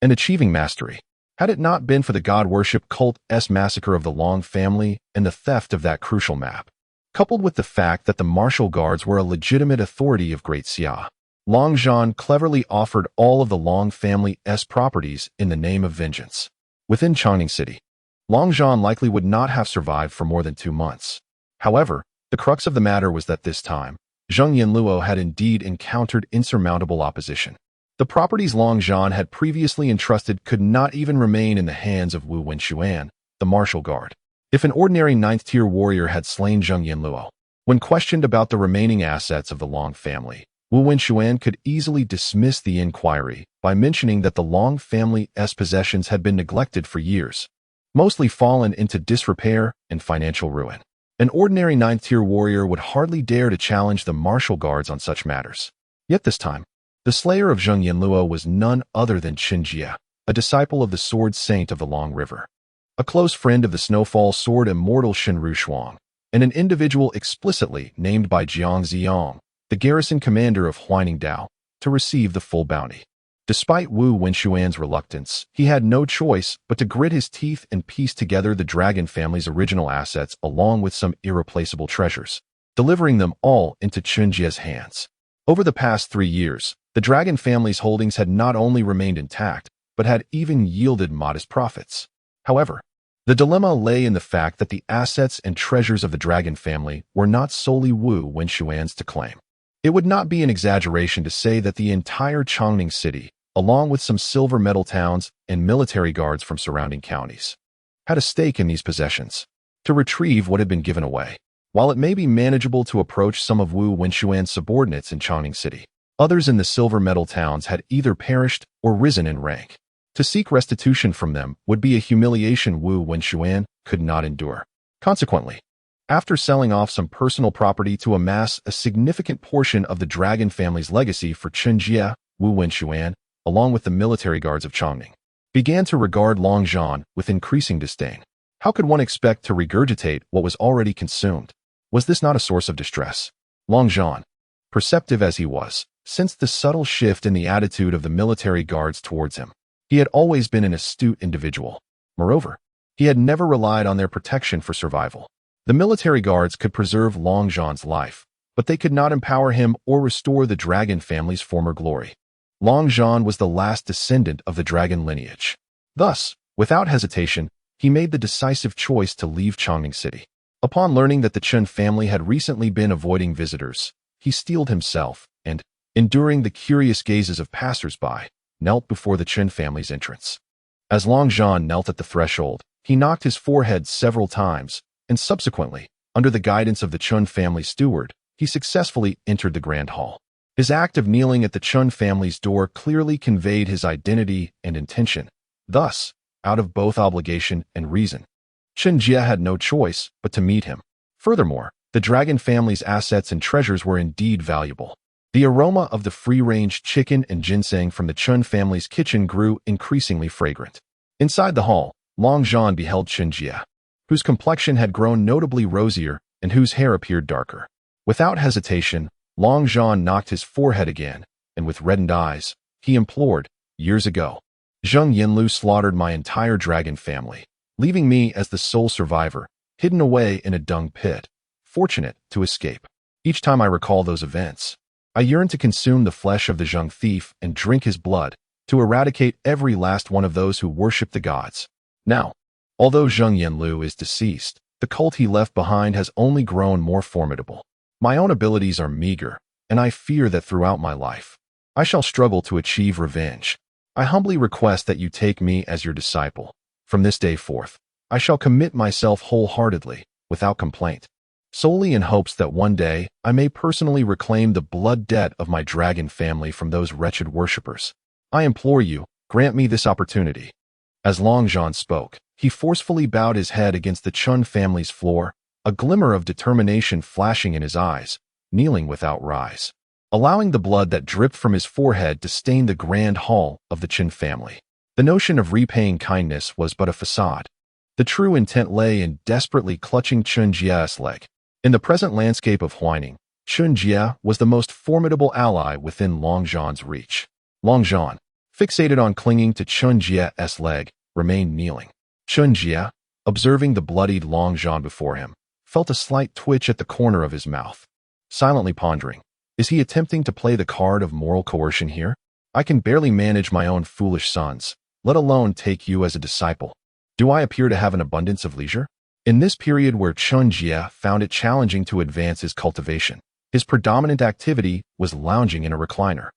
and achieving mastery. Had it not been for the god-worship cult's massacre of the Long family and the theft of that crucial map, coupled with the fact that the martial guards were a legitimate authority of Great Xia, Long Zhan cleverly offered all of the Long family's properties in the name of vengeance. Within Chongning City, Long Zhan likely would not have survived for more than 2 months. However, the crux of the matter was that this time, Zheng Yanluo had indeed encountered insurmountable opposition. The properties Long Zhan had previously entrusted could not even remain in the hands of Wu Wenxuan, the martial guard. If an ordinary 9th tier warrior had slain Zheng Yanluo, when questioned about the remaining assets of the Long family, Wu Wenxuan could easily dismiss the inquiry by mentioning that the Long family's possessions had been neglected for years, mostly fallen into disrepair and financial ruin. An ordinary 9th tier warrior would hardly dare to challenge the martial guards on such matters. Yet this time, the slayer of Zheng Yanluo was none other than Chen Jie, a disciple of the Sword Saint of the Long River, a close friend of the Snowfall Sword immortal Shenru Shuang, and an individual explicitly named by Jiang Ziyang, the garrison commander of Huaining Dao, to receive the full bounty. Despite Wu Wenxuan's reluctance, he had no choice but to grit his teeth and piece together the Dragon family's original assets along with some irreplaceable treasures, delivering them all into Chen Jie's hands. Over the past 3 years, the Dragon family's holdings had not only remained intact, but had even yielded modest profits. However, the dilemma lay in the fact that the assets and treasures of the dragon family were not solely Wu Wenxuan's to claim. It would not be an exaggeration to say that the entire Chongning city, along with some silver metal towns and military guards from surrounding counties, had a stake in these possessions to retrieve what had been given away. While it may be manageable to approach some of Wu Wenxuan's subordinates in Chongning City, others in the silver metal towns had either perished or risen in rank. To seek restitution from them would be a humiliation Wu Wenxuan could not endure. Consequently, after selling off some personal property to amass a significant portion of the dragon family's legacy for Chen Jie, Wu Wenxuan, along with the military guards of Chongning, began to regard Long Zhan with increasing disdain. How could one expect to regurgitate what was already consumed? Was this not a source of distress? Long Zhan, perceptive as he was, sensed the subtle shift in the attitude of the military guards towards him. He had always been an astute individual. Moreover, he had never relied on their protection for survival. The military guards could preserve Long Zhan's life, but they could not empower him or restore the dragon family's former glory. Long Zhan was the last descendant of the dragon lineage. Thus, without hesitation, he made the decisive choice to leave Chongning City. Upon learning that the Chen family had recently been avoiding visitors, he steeled himself and, enduring the curious gazes of passers-by, knelt before the Chen family's entrance. As Long Zhan knelt at the threshold, he knocked his forehead several times, and subsequently, under the guidance of the Chen family steward, he successfully entered the grand hall. His act of kneeling at the Chen family's door clearly conveyed his identity and intention. Thus, out of both obligation and reason, Chen Jie had no choice but to meet him. Furthermore, the dragon family's assets and treasures were indeed valuable. The aroma of the free-range chicken and ginseng from the Chen family's kitchen grew increasingly fragrant. Inside the hall, Long Zhan beheld Chen Jie, whose complexion had grown notably rosier and whose hair appeared darker. Without hesitation, Long Zhan knocked his forehead again, and with reddened eyes, he implored, "Years ago, Zheng Yinlu slaughtered my entire dragon family, leaving me as the sole survivor, hidden away in a dung pit, fortunate to escape. Each time I recall those events, I yearn to consume the flesh of the Zheng thief and drink his blood, to eradicate every last one of those who worship the gods. Now, although Zheng Yinlu is deceased, the cult he left behind has only grown more formidable. My own abilities are meager, and I fear that throughout my life, I shall struggle to achieve revenge. I humbly request that you take me as your disciple. From this day forth, I shall commit myself wholeheartedly, without complaint, solely in hopes that one day I may personally reclaim the blood debt of my dragon family from those wretched worshippers. I implore you, grant me this opportunity." As Long Zhan spoke, he forcefully bowed his head against the Chen family's floor, a glimmer of determination flashing in his eyes, kneeling without rise, allowing the blood that dripped from his forehead to stain the grand hall of the Chen family. The notion of repaying kindness was but a facade. The true intent lay in desperately clutching Chen Jie's leg. In the present landscape of Huaining, Chen Jie was the most formidable ally within Long Zhan's reach. Long Zhan, fixated on clinging to Chen Jie's leg, remained kneeling. Chen Jie, observing the bloodied Long Zhan before him, felt a slight twitch at the corner of his mouth. Silently pondering, is he attempting to play the card of moral coercion here? I can barely manage my own foolish sons, let alone take you as a disciple. Do I appear to have an abundance of leisure? In this period where Chen Jie found it challenging to advance his cultivation, his predominant activity was lounging in a recliner,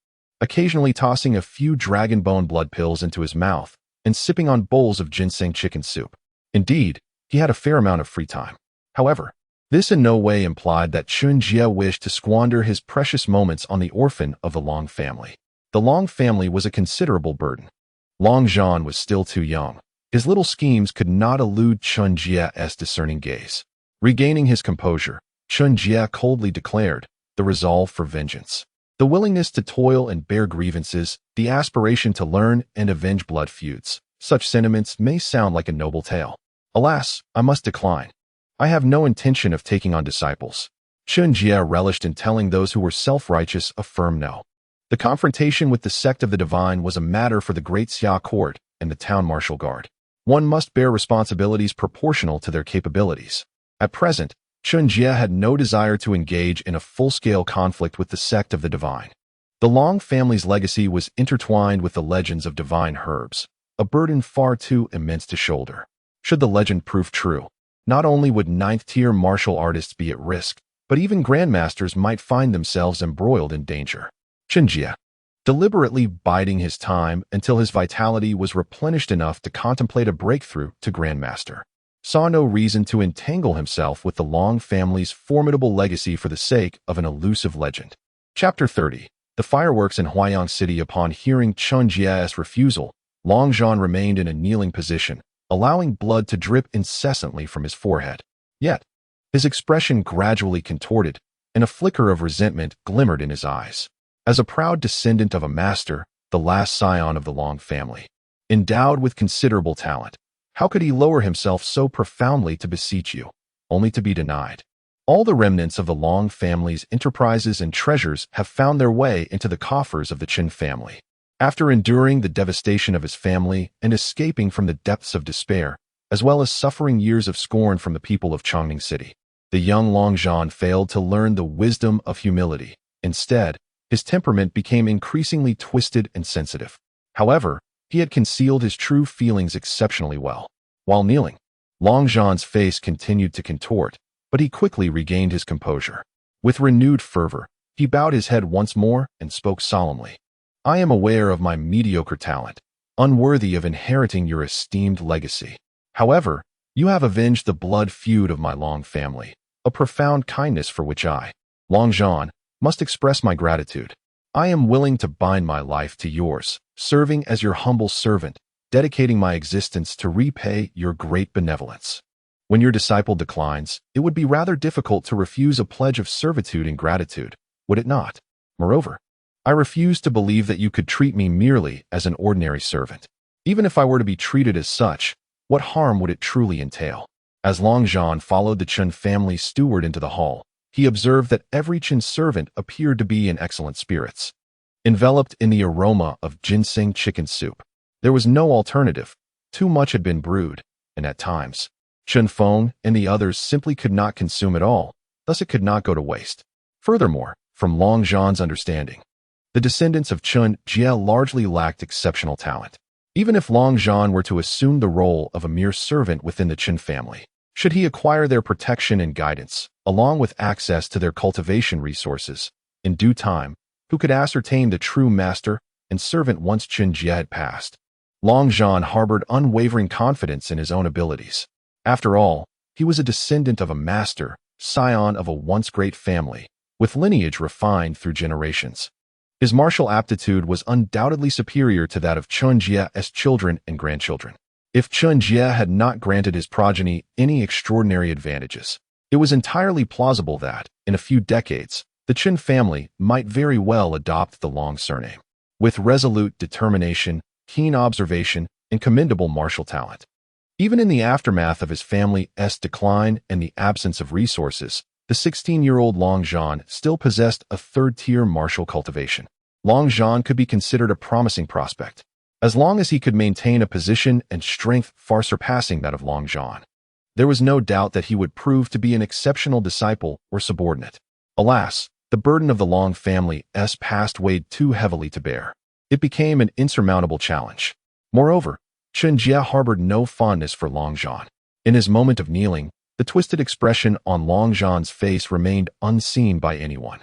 occasionally tossing a few dragon bone blood pills into his mouth and sipping on bowls of ginseng chicken soup. Indeed, he had a fair amount of free time. However, this in no way implied that Chen Jie wished to squander his precious moments on the orphan of the Long family. The Long family was a considerable burden. Long Zhan was still too young. His little schemes could not elude Chen Jie's discerning gaze. Regaining his composure, Chen Jie coldly declared, the resolve for vengeance, the willingness to toil and bear grievances, the aspiration to learn and avenge blood feuds. Such sentiments may sound like a noble tale. Alas, I must decline. I have no intention of taking on disciples. Chen Jie relished in telling those who were self-righteous a firm no. The confrontation with the sect of the divine was a matter for the great Xia court and the town martial guard. One must bear responsibilities proportional to their capabilities. At present, Chen Jie had no desire to engage in a full-scale conflict with the sect of the divine. The Long family's legacy was intertwined with the legends of divine herbs, a burden far too immense to shoulder. Should the legend prove true, not only would ninth-tier martial artists be at risk, but even grandmasters might find themselves embroiled in danger. Chen Jie, deliberately biding his time until his vitality was replenished enough to contemplate a breakthrough to grandmaster, saw no reason to entangle himself with the Long family's formidable legacy for the sake of an elusive legend. Chapter 30. The fireworks in Huayang City. Upon hearing Chen Jie's refusal, Long Zhan remained in a kneeling position, allowing blood to drip incessantly from his forehead. Yet, his expression gradually contorted, and a flicker of resentment glimmered in his eyes. As a proud descendant of a master, the last scion of the Long family, endowed with considerable talent, how could he lower himself so profoundly to beseech you, only to be denied? All the remnants of the Long family's enterprises and treasures have found their way into the coffers of the Chen family. After enduring the devastation of his family and escaping from the depths of despair, as well as suffering years of scorn from the people of Chongning City, the young Long Zhan failed to learn the wisdom of humility. Instead, his temperament became increasingly twisted and sensitive. However, he had concealed his true feelings exceptionally well. While kneeling, Long Zhan's face continued to contort, but he quickly regained his composure. With renewed fervor, he bowed his head once more and spoke solemnly. I am aware of my mediocre talent, unworthy of inheriting your esteemed legacy. However, you have avenged the blood feud of my Long family, a profound kindness for which I, Long Zhan, must express my gratitude. I am willing to bind my life to yours, serving as your humble servant, dedicating my existence to repay your great benevolence. When your disciple declines, it would be rather difficult to refuse a pledge of servitude and gratitude, would it not? Moreover, I refuse to believe that you could treat me merely as an ordinary servant. Even if I were to be treated as such, what harm would it truly entail? As Long Zhan followed the Chen family's steward into the hall, he observed that every Chen servant appeared to be in excellent spirits. Enveloped in the aroma of ginseng chicken soup, there was no alternative. Too much had been brewed, and at times, Chen Feng and the others simply could not consume it all, thus it could not go to waste. Furthermore, from Long Zhan's understanding, the descendants of Chen Jie largely lacked exceptional talent. Even if Long Zhan were to assume the role of a mere servant within the Chen family, should he acquire their protection and guidance, along with access to their cultivation resources, in due time, who could ascertain the true master and servant once Chen Jie had passed? Long Zhan harbored unwavering confidence in his own abilities. After all, he was a descendant of a master, scion of a once great family, with lineage refined through generations. His martial aptitude was undoubtedly superior to that of Chen Jie's children and grandchildren. If Chen Jie had not granted his progeny any extraordinary advantages, it was entirely plausible that, in a few decades, the Chen family might very well adopt the Long surname. With resolute determination, keen observation, and commendable martial talent. Even in the aftermath of his family's decline and the absence of resources, the 16-year-old Long Zhan still possessed a third-tier martial cultivation. Long Zhan could be considered a promising prospect, as long as he could maintain a position and strength far surpassing that of Long Zhan. There was no doubt that he would prove to be an exceptional disciple or subordinate. Alas, the burden of the Long family's past weighed too heavily to bear. It became an insurmountable challenge. Moreover, Chen Jie harbored no fondness for Long Zhan. In his moment of kneeling, the twisted expression on Long Zhan's face remained unseen by anyone.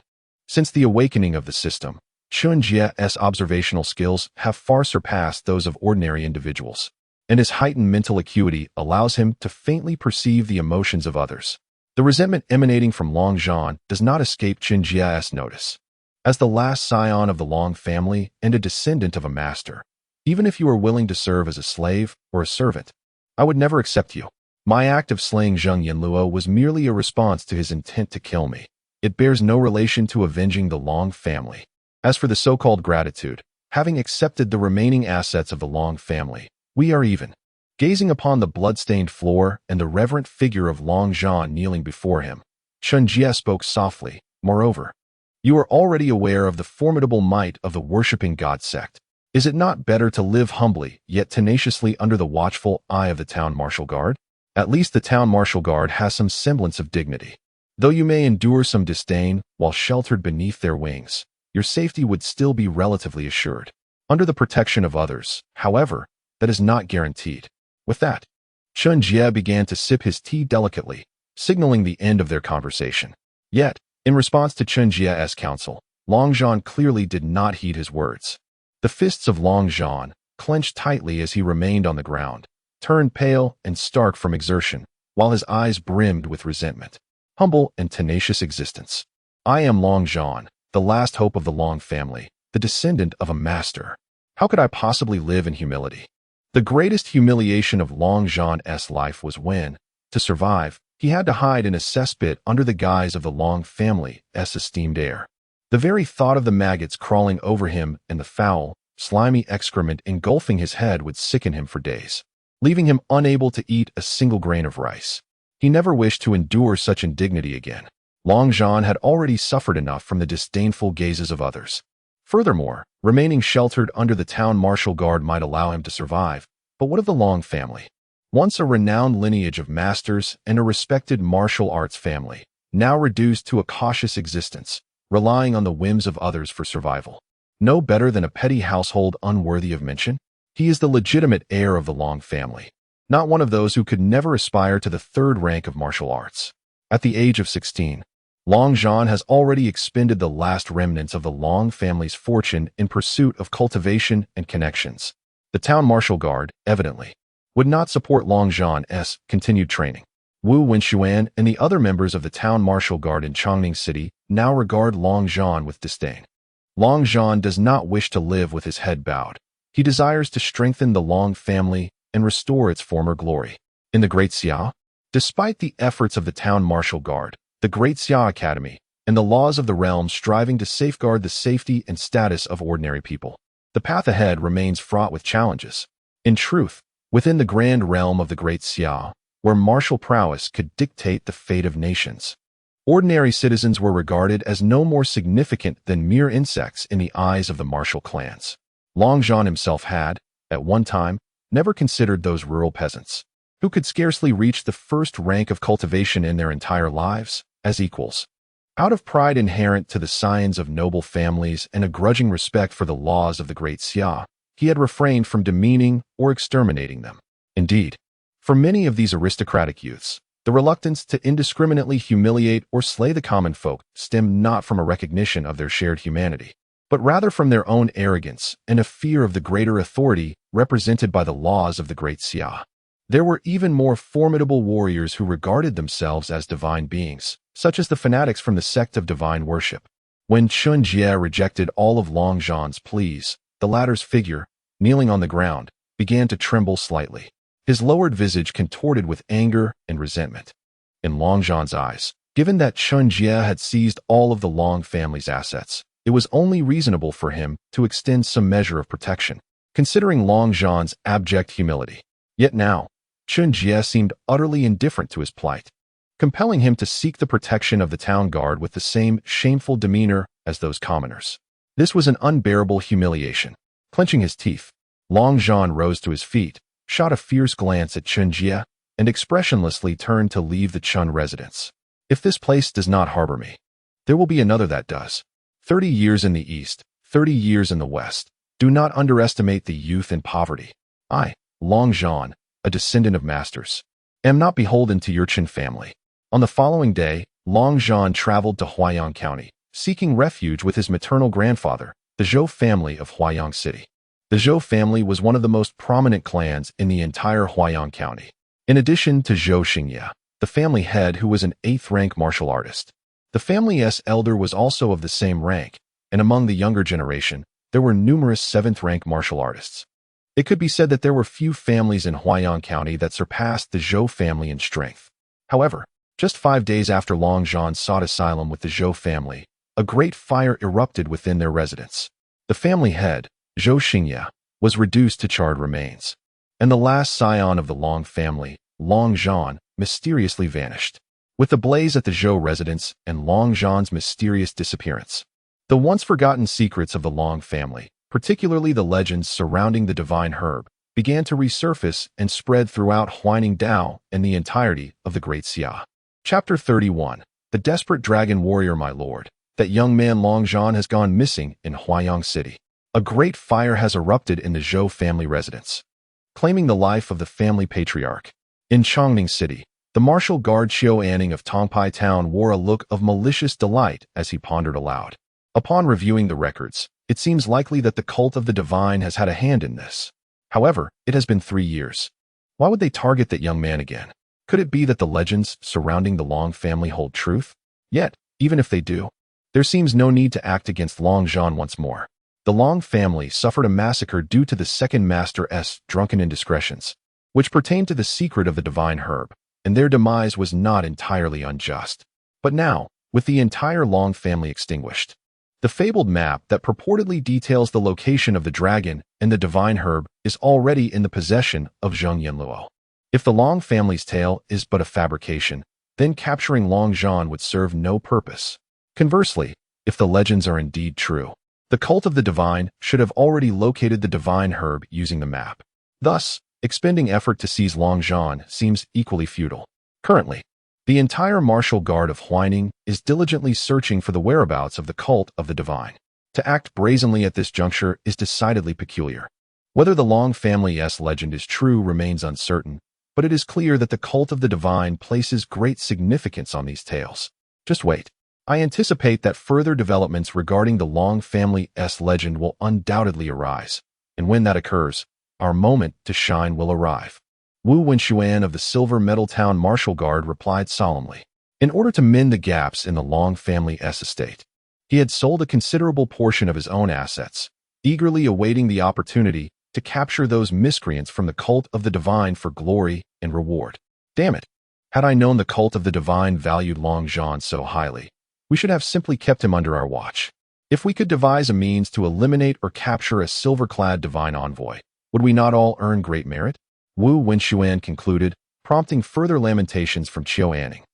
Since the awakening of the system, Chen Jie's observational skills have far surpassed those of ordinary individuals, and his heightened mental acuity allows him to faintly perceive the emotions of others. The resentment emanating from Long Zhan does not escape Chen Jie's notice. As the last scion of the Long family and a descendant of a master, even if you are willing to serve as a slave or a servant, I would never accept you. My act of slaying Zheng Yanluo was merely a response to his intent to kill me. It bears no relation to avenging the Long family. As for the so-called gratitude, having accepted the remaining assets of the Long family, we are even. Gazing upon the blood-stained floor and the reverent figure of Long Zhan kneeling before him, Chen Jie spoke softly. Moreover, you are already aware of the formidable might of the worshipping God sect. Is it not better to live humbly, yet tenaciously under the watchful eye of the town martial guard? At least the town martial guard has some semblance of dignity. Though you may endure some disdain while sheltered beneath their wings, your safety would still be relatively assured. Under the protection of others, however, that is not guaranteed. With that, Chen Jie began to sip his tea delicately, signaling the end of their conversation. Yet, in response to Chen Jie's counsel, Long Zhan clearly did not heed his words. The fists of Long Zhan, clenched tightly as he remained on the ground, turned pale and stark from exertion, while his eyes brimmed with resentment. Humble and tenacious existence. I am Long Zhan, the last hope of the Long family, the descendant of a master. How could I possibly live in humility? The greatest humiliation of Long Zhan's life was when, to survive, he had to hide in a cesspit under the guise of the Long family's esteemed heir. The very thought of the maggots crawling over him and the foul, slimy excrement engulfing his head would sicken him for days, leaving him unable to eat a single grain of rice. He never wished to endure such indignity again. Long Zhan had already suffered enough from the disdainful gazes of others. Furthermore, remaining sheltered under the town martial guard might allow him to survive, but what of the Long family? Once a renowned lineage of masters and a respected martial arts family, now reduced to a cautious existence, relying on the whims of others for survival. No better than a petty household unworthy of mention? He is the legitimate heir of the Long family, not one of those who could never aspire to the third rank of martial arts. At the age of 16, Long Zhan has already expended the last remnants of the Long family's fortune in pursuit of cultivation and connections. The town martial guard, evidently, would not support Long Zhan's continued training. Wu Wenxuan and the other members of the town martial guard in Chongning City now regard Long Zhan with disdain. Long Zhan does not wish to live with his head bowed. He desires to strengthen the Long family and restore its former glory. In the Great Xia, despite the efforts of the town martial guard, the Great Xia Academy, and the laws of the realm striving to safeguard the safety and status of ordinary people, the path ahead remains fraught with challenges. In truth, within the grand realm of the Great Xia, where martial prowess could dictate the fate of nations, ordinary citizens were regarded as no more significant than mere insects in the eyes of the martial clans. Long Zhan himself had, at one time, never considered those rural peasants, who could scarcely reach the first rank of cultivation in their entire lives, as equals. Out of pride inherent to the scions of noble families and a grudging respect for the laws of the Great Xia, he had refrained from demeaning or exterminating them. Indeed, for many of these aristocratic youths, the reluctance to indiscriminately humiliate or slay the common folk stemmed not from a recognition of their shared humanity, but rather from their own arrogance and a fear of the greater authority represented by the laws of the Great Xia. There were even more formidable warriors who regarded themselves as divine beings, such as the fanatics from the sect of divine worship. When Chen Jie rejected all of Long Zhan's pleas, the latter's figure, kneeling on the ground, began to tremble slightly, his lowered visage contorted with anger and resentment. In Long Zhan's eyes, given that Chen Jie had seized all of the Long family's assets, it was only reasonable for him to extend some measure of protection, considering Long Zhan's abject humility. Yet now, Chen Jie seemed utterly indifferent to his plight, compelling him to seek the protection of the town guard with the same shameful demeanor as those commoners. This was an unbearable humiliation. Clenching his teeth, Long Zhan rose to his feet, shot a fierce glance at Chen Jie, and expressionlessly turned to leave the Chen residence. If this place does not harbor me, there will be another that does. 30 years in the east, 30 years in the west. Do not underestimate the youth and poverty. I, Long Zhan, a descendant of masters, am not beholden to your Chen family. On the following day, Long Zhan traveled to Huayang County, seeking refuge with his maternal grandfather, the Zhou family of Huayang City. The Zhou family was one of the most prominent clans in the entire Huayang County. In addition to Zhou Xingye, the family head who was an 8th-rank martial artist, the family's elder was also of the same rank, and among the younger generation, there were numerous 7th-rank martial artists. It could be said that there were few families in Huayang County that surpassed the Zhou family in strength. However, just 5 days after Long Zhan sought asylum with the Zhou family, a great fire erupted within their residence. The family head, Zhou Xingye, was reduced to charred remains, and the last scion of the Long family, Long Zhan, mysteriously vanished. With the blaze at the Zhou residence and Long Zhan's mysterious disappearance, the once forgotten secrets of the Long family, particularly the legends surrounding the divine herb, began to resurface and spread throughout Huaining Dao and the entirety of the Great Xia. Chapter 31. The Desperate Dragon Warrior. My lord, that young man Long Zhan has gone missing in Huayang City. A great fire has erupted in the Zhou family residence, claiming the life of the family patriarch. In Chongning City, the martial guard Qiu Anning of Tongpai Town wore a look of malicious delight as he pondered aloud. Upon reviewing the records, it seems likely that the cult of the divine has had a hand in this. However, it has been 3 years. Why would they target that young man again? Could it be that the legends surrounding the Long family hold truth? Yet, even if they do, there seems no need to act against Long Zhan once more. The Long family suffered a massacre due to the second master's drunken indiscretions, which pertained to the secret of the divine herb, and their demise was not entirely unjust. But now, with the entire Long family extinguished, the fabled map that purportedly details the location of the dragon and the divine herb is already in the possession of Zheng Yanluo. If the Long family's tale is but a fabrication, then capturing Long Zhan would serve no purpose. Conversely, if the legends are indeed true, the cult of the divine should have already located the divine herb using the map. Thus, expending effort to seize Long Zhan seems equally futile. Currently, the entire martial guard of Huaining is diligently searching for the whereabouts of the cult of the divine. To act brazenly at this juncture is decidedly peculiar. Whether the Long family's legend is true remains uncertain, but it is clear that the cult of the divine places great significance on these tales. Just wait. I anticipate that further developments regarding the Long family's legend will undoubtedly arise, and when that occurs, our moment to shine will arrive. Wu Wenxuan of the Silver Metal Town Martial Guard replied solemnly. In order to mend the gaps in the Long family's estate, he had sold a considerable portion of his own assets, eagerly awaiting the opportunity to capture those miscreants from the cult of the divine for glory and reward. Damn it! Had I known the cult of the divine valued Long Zhan so highly, we should have simply kept him under our watch. If we could devise a means to eliminate or capture a silver-clad divine envoy, would we not all earn great merit? Wu Wenxuan concluded, prompting further lamentations from Qiu Anning.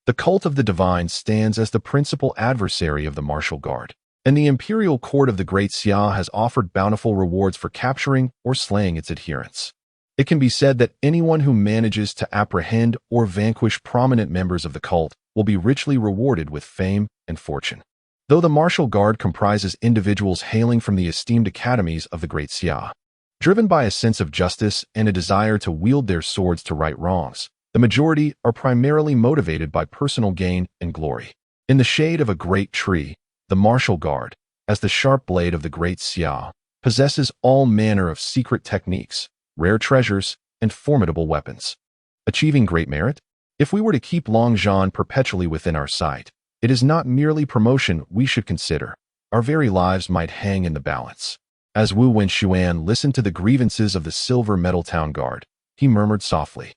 The cult of the divine stands as the principal adversary of the martial guard, and the imperial court of the Great Xia has offered bountiful rewards for capturing or slaying its adherents. It can be said that anyone who manages to apprehend or vanquish prominent members of the cult will be richly rewarded with fame and fortune. Though the martial guard comprises individuals hailing from the esteemed academies of the Great Xia, driven by a sense of justice and a desire to wield their swords to right wrongs, the majority are primarily motivated by personal gain and glory. In the shade of a great tree, the martial guard, as the sharp blade of the Great Xia, possesses all manner of secret techniques, rare treasures, and formidable weapons. Achieving great merit? If we were to keep Long Zhan perpetually within our sight, it is not merely promotion we should consider. Our very lives might hang in the balance. As Wu Wenxuan listened to the grievances of the Silver Metal Town Guard, he murmured softly,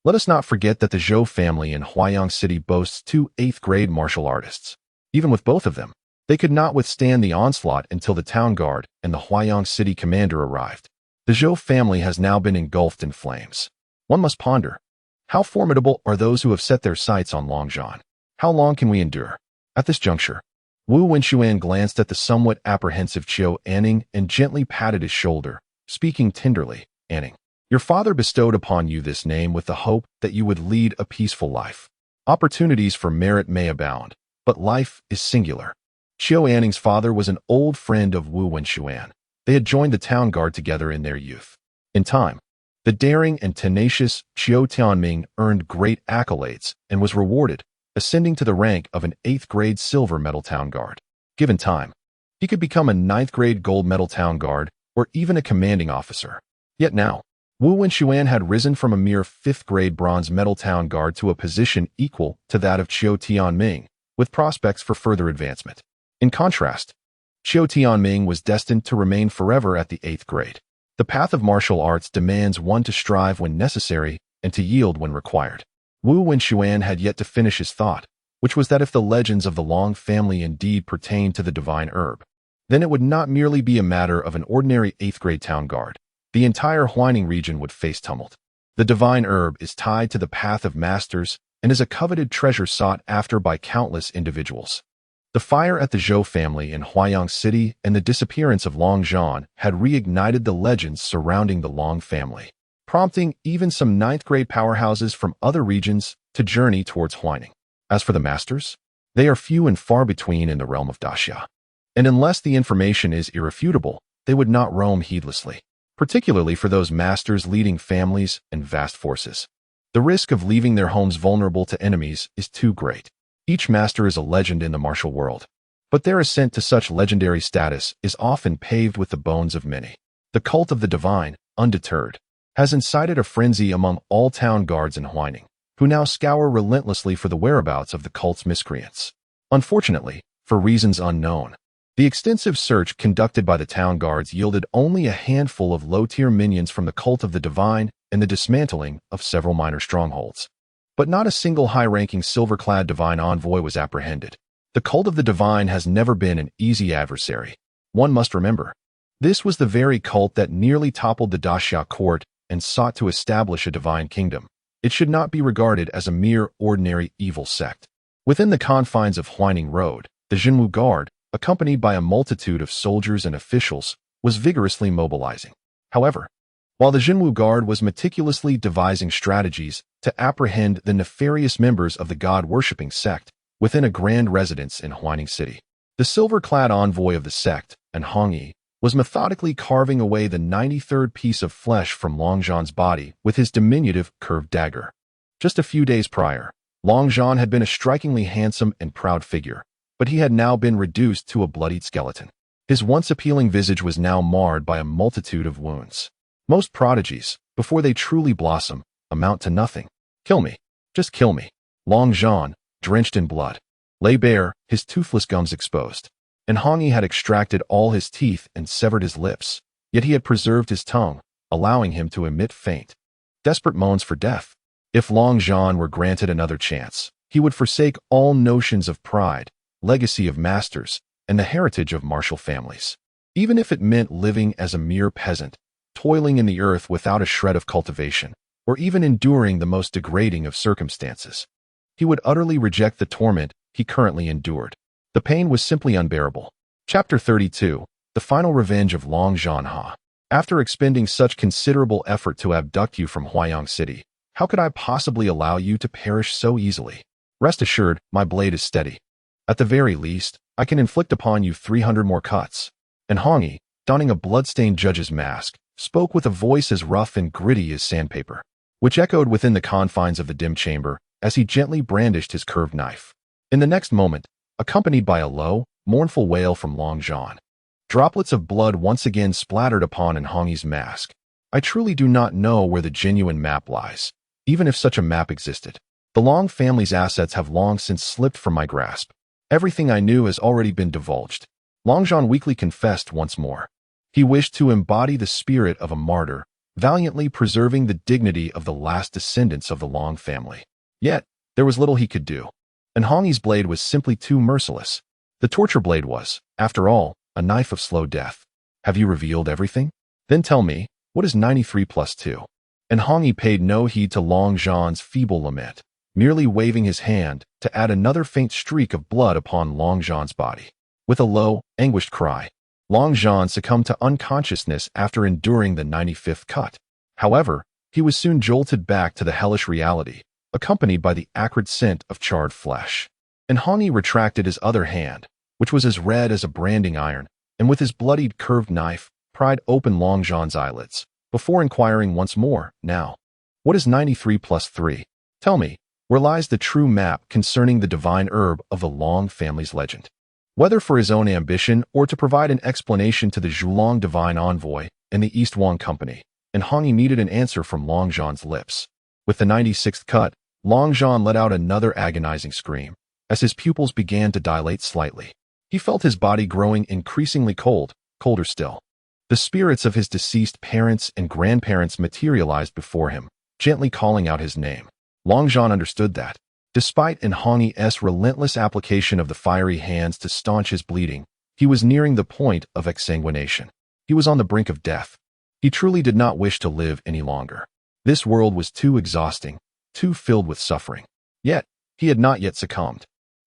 "Let us not forget that the Zhou family in Huayang City boasts 2 8th-grade martial artists. Even with both of them, they could not withstand the onslaught until the town guard and the Huayang City commander arrived. The Zhou family has now been engulfed in flames. One must ponder, how formidable are those who have set their sights on Long Zhan? How long can we endure?" At this juncture, Wu Wenxuan glanced at the somewhat apprehensive Qiu Anning and gently patted his shoulder, speaking tenderly. "Anning, your father bestowed upon you this name with the hope that you would lead a peaceful life. Opportunities for merit may abound, but life is singular." Qiu Anning's father was an old friend of Wu Wenxuan. They had joined the town guard together in their youth. In time, the daring and tenacious Qiu Tianming earned great accolades and was rewarded, ascending to the rank of an 8th-grade silver medal town guard. Given time, he could become a 9th-grade gold medal town guard or even a commanding officer. Yet now, Wu Wenxuan had risen from a mere 5th-grade bronze medal town guard to a position equal to that of Qiu Tianming, with prospects for further advancement. In contrast, Qiu Tianming was destined to remain forever at the 8th grade. The path of martial arts demands one to strive when necessary and to yield when required. Wu Wenxuan had yet to finish his thought, which was that if the legends of the Long family indeed pertained to the divine herb, then it would not merely be a matter of an ordinary 8th grade town guard. The entire Huaining region would face tumult. The divine herb is tied to the path of masters and is a coveted treasure sought after by countless individuals. The fire at the Zhou family in Huayang City and the disappearance of Long Zhan had reignited the legends surrounding the Long family, prompting even some 9th grade powerhouses from other regions to journey towards Huaining. As for the masters, They are few and far between in the realm of Daxia. And unless the information is irrefutable, they would not roam heedlessly, particularly for those masters leading families and vast forces. The risk of leaving their homes vulnerable to enemies is too great. Each master is a legend in the martial world, but their ascent to such legendary status is often paved with the bones of many. The cult of the divine, undeterred, has incited a frenzy among all town guards in Huaining, who now scour relentlessly for the whereabouts of the cult's miscreants. Unfortunately, for reasons unknown, the extensive search conducted by the town guards yielded only a handful of low-tier minions from the cult of the divine and the dismantling of several minor strongholds. But not a single high-ranking silver-clad divine envoy was apprehended. The cult of the divine has never been an easy adversary. One must remember, this was the very cult that nearly toppled the Daxia court and sought to establish a divine kingdom. It should not be regarded as a mere ordinary evil sect. Within the confines of Huaining Road, the Jinwu Guard, accompanied by a multitude of soldiers and officials, was vigorously mobilizing. However, while the Jinwu Guard was meticulously devising strategies to apprehend the nefarious members of the god-worshipping sect within a grand residence in Huaining City, the silver-clad envoy of the sect, and Hongyi, was methodically carving away the 93rd piece of flesh from Longzhan's body with his diminutive curved dagger. Just a few days prior, Longzhan had been a strikingly handsome and proud figure, but he had now been reduced to a bloodied skeleton. His once appealing visage was now marred by a multitude of wounds. Most prodigies, before they truly blossom, amount to nothing. Kill me. Just kill me. Longzhan, drenched in blood, lay bare, his toothless gums exposed. And Hongyi had extracted all his teeth and severed his lips, yet he had preserved his tongue, allowing him to emit faint, desperate moans for death. If Longzhan were granted another chance, he would forsake all notions of pride, legacy of masters, and the heritage of martial families. Even if it meant living as a mere peasant, toiling in the earth without a shred of cultivation, or even enduring the most degrading of circumstances, he would utterly reject the torment he currently endured. The pain was simply unbearable. Chapter 32, The Final Revenge of Longzhan Ha. After expending such considerable effort to abduct you from Huayang City, how could I possibly allow you to perish so easily? Rest assured, my blade is steady. At the very least, I can inflict upon you 300 more cuts. And Hongyi, donning a blood-stained judge's mask, spoke with a voice as rough and gritty as sandpaper, which echoed within the confines of the dim chamber as he gently brandished his curved knife. In the next moment, accompanied by a low, mournful wail from Longzhan, droplets of blood once again splattered upon Hongyi's mask. I truly do not know where the genuine map lies, even if such a map existed. The Long family's assets have long since slipped from my grasp. Everything I knew has already been divulged. Longzhan weakly confessed once more. He wished to embody the spirit of a martyr, valiantly preserving the dignity of the last descendants of the Long family. Yet, there was little he could do. And Hongyi's blade was simply too merciless. The torture blade was, after all, a knife of slow death. Have you revealed everything? Then tell me, what is 93 plus 2? And Hongyi paid no heed to Longzhan's feeble lament, merely waving his hand to add another faint streak of blood upon Longzhan's body. With a low, anguished cry, Longzhan succumbed to unconsciousness after enduring the 95th cut. However, he was soon jolted back to the hellish reality, accompanied by the acrid scent of charred flesh. And Hongyi retracted his other hand, which was as red as a branding iron, and with his bloodied curved knife, pried open Longzhan's eyelids, before inquiring once more, now, what is 93 plus 3? Tell me, where lies the true map concerning the divine herb of the Long family's legend? Whether for his own ambition or to provide an explanation to the Zhulong divine envoy and the East Wang Company, and Hongyi needed an answer from Longzhan's lips. With the 96th cut, Longzhan let out another agonizing scream, as his pupils began to dilate slightly. He felt his body growing increasingly cold, colder still. The spirits of his deceased parents and grandparents materialized before him, gently calling out his name. Longzhan understood that, despite Hongyi's relentless application of the fiery hands to staunch his bleeding, he was nearing the point of exsanguination. He was on the brink of death. He truly did not wish to live any longer. This world was too exhausting, too filled with suffering. Yet, he had not yet succumbed.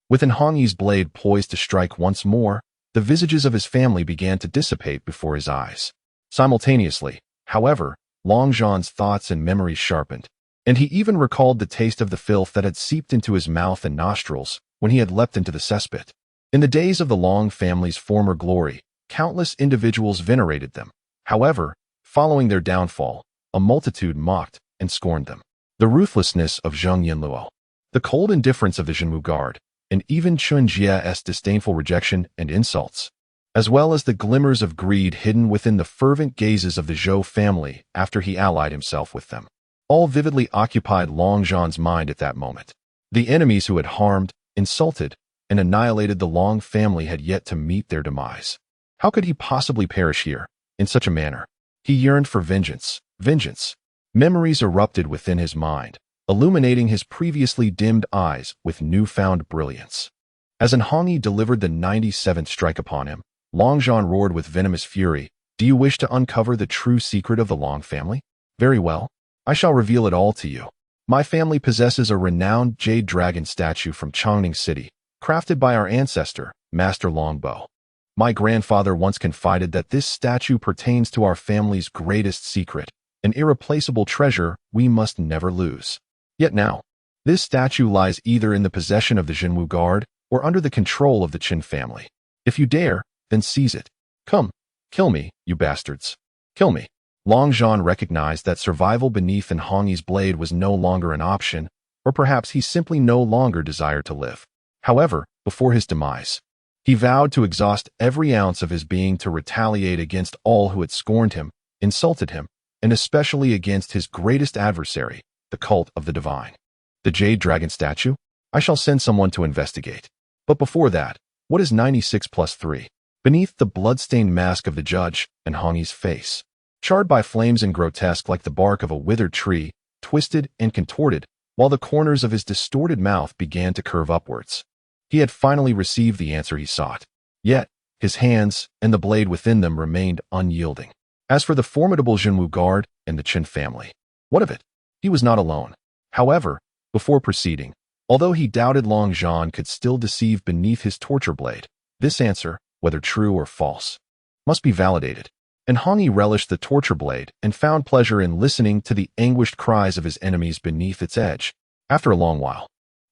With Hongyi's blade poised to strike once more, the visages of his family began to dissipate before his eyes. Simultaneously, however, Longzhan's thoughts and memories sharpened, and he even recalled the taste of the filth that had seeped into his mouth and nostrils when he had leapt into the cesspit. In the days of the Long family's former glory, countless individuals venerated them. However, following their downfall, a multitude mocked and scorned them. The ruthlessness of Zheng Yinluo, the cold indifference of the Zhenwu Guard, and even Chen Jie's disdainful rejection and insults, as well as the glimmers of greed hidden within the fervent gazes of the Zhou family after he allied himself with them, all vividly occupied Long Zhan's mind at that moment. The enemies who had harmed, insulted, and annihilated the Long family had yet to meet their demise. How could he possibly perish here, in such a manner? He yearned for vengeance. Vengeance. Memories erupted within his mind, illuminating his previously dimmed eyes with newfound brilliance. As Anhongi delivered the 97th strike upon him, Long Zhan roared with venomous fury, "Do you wish to uncover the true secret of the Long family? Very well. I shall reveal it all to you. My family possesses a renowned jade dragon statue from Changning City, crafted by our ancestor, Master Longbow. My grandfather once confided that this statue pertains to our family's greatest secret, an irreplaceable treasure we must never lose. Yet now, this statue lies either in the possession of the Zhenwu Guard or under the control of the Qin family. If you dare, then seize it. Come, kill me, you bastards. Kill me." Long Zhan recognized that survival beneath Anhongi's blade was no longer an option, or perhaps he simply no longer desired to live. However, before his demise, he vowed to exhaust every ounce of his being to retaliate against all who had scorned him, insulted him, and especially against his greatest adversary, the cult of the divine. The jade dragon statue? I shall send someone to investigate. But before that, what is 96 plus 3? Beneath the blood-stained mask of the judge, Anhongi's face, charred by flames and grotesque like the bark of a withered tree, twisted and contorted, while the corners of his distorted mouth began to curve upwards. He had finally received the answer he sought. Yet, his hands and the blade within them remained unyielding. As for the formidable Zhenwu Guard and the Qin family, what of it? He was not alone. However, before proceeding, although he doubted Long Zhan could still deceive beneath his torture blade, this answer, whether true or false, must be validated. Anhongi relished the torture blade and found pleasure in listening to the anguished cries of his enemies beneath its edge. After a long while,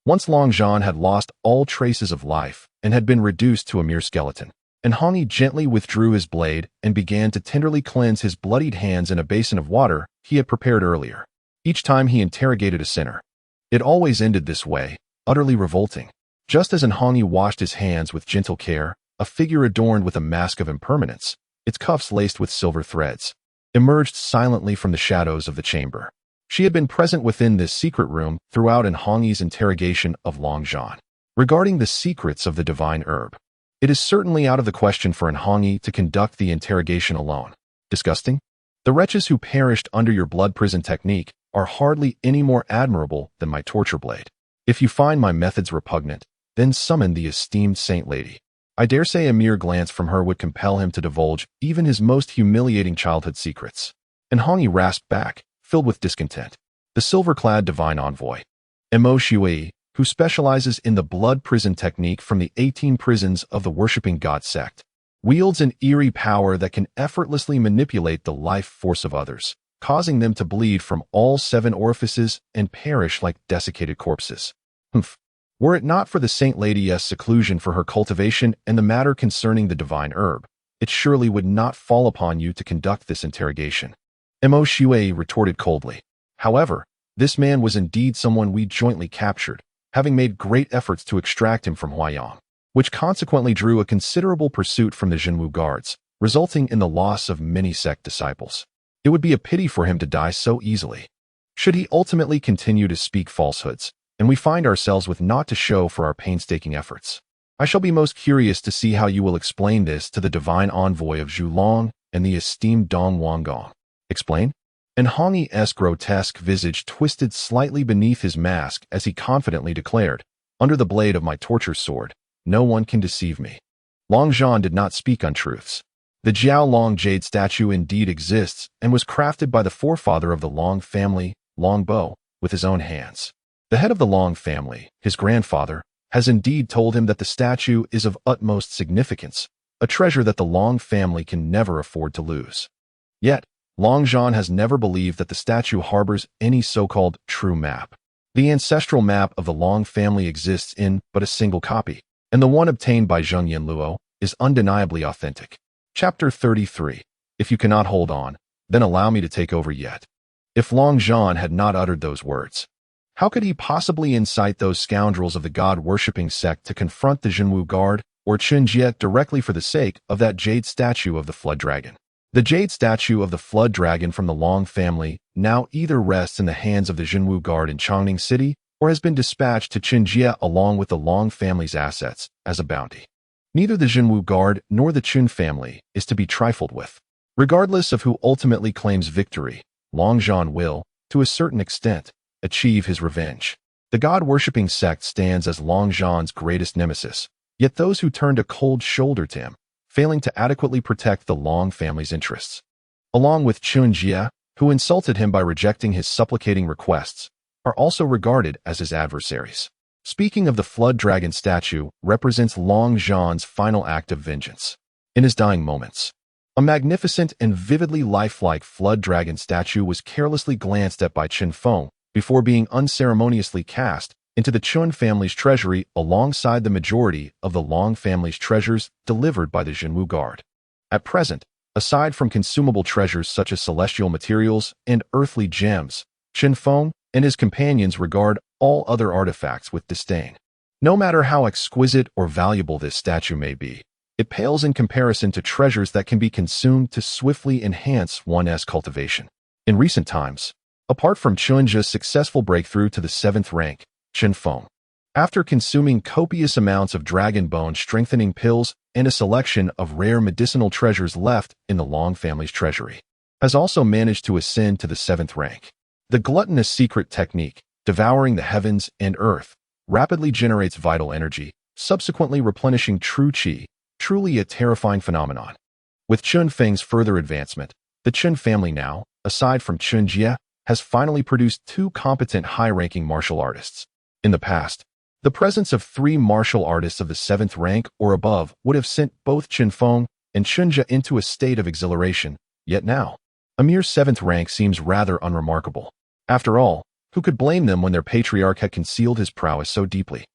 once Long Zhan had lost all traces of life and had been reduced to a mere skeleton, Anhongi gently withdrew his blade and began to tenderly cleanse his bloodied hands in a basin of water he had prepared earlier. Each time he interrogated a sinner, it always ended this way, utterly revolting. Just as Anhongi washed his hands with gentle care, a figure adorned with a mask of impermanence, its cuffs laced with silver threads, emerged silently from the shadows of the chamber. She had been present within this secret room throughout Anhongi's interrogation of Long Zhan. Regarding the secrets of the divine herb, it is certainly out of the question for Anhongi to conduct the interrogation alone. Disgusting? The wretches who perished under your blood prison technique are hardly any more admirable than my torture blade. If you find my methods repugnant, then summon the esteemed saint lady. I dare say a mere glance from her would compel him to divulge even his most humiliating childhood secrets. Anhongi rasped back, filled with discontent. The silver-clad divine envoy, Mo Shui, who specializes in the blood prison technique from the 18 prisons of the worshipping god sect, wields an eerie power that can effortlessly manipulate the life force of others, causing them to bleed from all 7 orifices and perish like desiccated corpses. Humph. Were it not for the Saint Lady's seclusion for her cultivation and the matter concerning the divine herb, it surely would not fall upon you to conduct this interrogation. Mo Shui retorted coldly. However, this man was indeed someone we jointly captured, having made great efforts to extract him from Huayang, which consequently drew a considerable pursuit from the Zhenwu guards, resulting in the loss of many sect disciples. It would be a pity for him to die so easily. Should he ultimately continue to speak falsehoods, and we find ourselves with naught to show for our painstaking efforts, I shall be most curious to see how you will explain this to the divine envoy of Zhulong and the esteemed Dong Wanggong. Explain? Anhongi's grotesque visage twisted slightly beneath his mask as he confidently declared, "Under the blade of my torture sword, no one can deceive me." Long Zhan did not speak untruths. The Jiao Long jade statue indeed exists and was crafted by the forefather of the Long family, Longbow, with his own hands. The head of the Long family, his grandfather, has indeed told him that the statue is of utmost significance, a treasure that the Long family can never afford to lose. Yet, Long Zhan has never believed that the statue harbors any so-called true map. The ancestral map of the Long family exists in but a single copy, and the one obtained by Zheng Yanluo is undeniably authentic. Chapter 33. If you cannot hold on, then allow me to take over yet. If Long Zhan had not uttered those words, how could he possibly incite those scoundrels of the god-worshipping sect to confront the Jinwu Guard or Chen Jie directly for the sake of that jade statue of the Flood Dragon? The jade statue of the Flood Dragon from the Long family now either rests in the hands of the Jinwu Guard in Chongning City or has been dispatched to Chen Jie along with the Long family's assets as a bounty. Neither the Jinwu Guard nor the Chen family is to be trifled with. Regardless of who ultimately claims victory, Long Zhan will, to a certain extent, achieve his revenge. The god-worshipping sect stands as Long Zhan's greatest nemesis, yet those who turned a cold shoulder to him, failing to adequately protect the Long family's interests, along with Chen Jie, who insulted him by rejecting his supplicating requests, are also regarded as his adversaries. Speaking of the Flood Dragon statue represents Long Zhan's final act of vengeance. In his dying moments, a magnificent and vividly lifelike Flood Dragon statue was carelessly glanced at by Chen Feng before being unceremoniously cast into the Chun family's treasury alongside the majority of the Long family's treasures delivered by the Jinwu Guard. At present, aside from consumable treasures such as celestial materials and earthly gems, Chen Feng and his companions regard all other artifacts with disdain. No matter how exquisite or valuable this statue may be, it pales in comparison to treasures that can be consumed to swiftly enhance one's cultivation. In recent times, apart from Chen Jie's successful breakthrough to the 7th rank, Chen Feng, after consuming copious amounts of dragon bone strengthening pills and a selection of rare medicinal treasures left in the Long family's treasury, has also managed to ascend to the 7th rank. The gluttonous secret technique, devouring the heavens and earth, rapidly generates vital energy, subsequently replenishing true qi, truly a terrifying phenomenon. With Chen Feng's further advancement, the Chen family now, aside from Chen Jie, has finally produced 2 competent high-ranking martial artists. In the past, the presence of 3 martial artists of the 7th rank or above would have sent both Chen Feng and Chen Jie into a state of exhilaration, yet now, a mere 7th rank seems rather unremarkable. After all, who could blame them when their patriarch had concealed his prowess so deeply?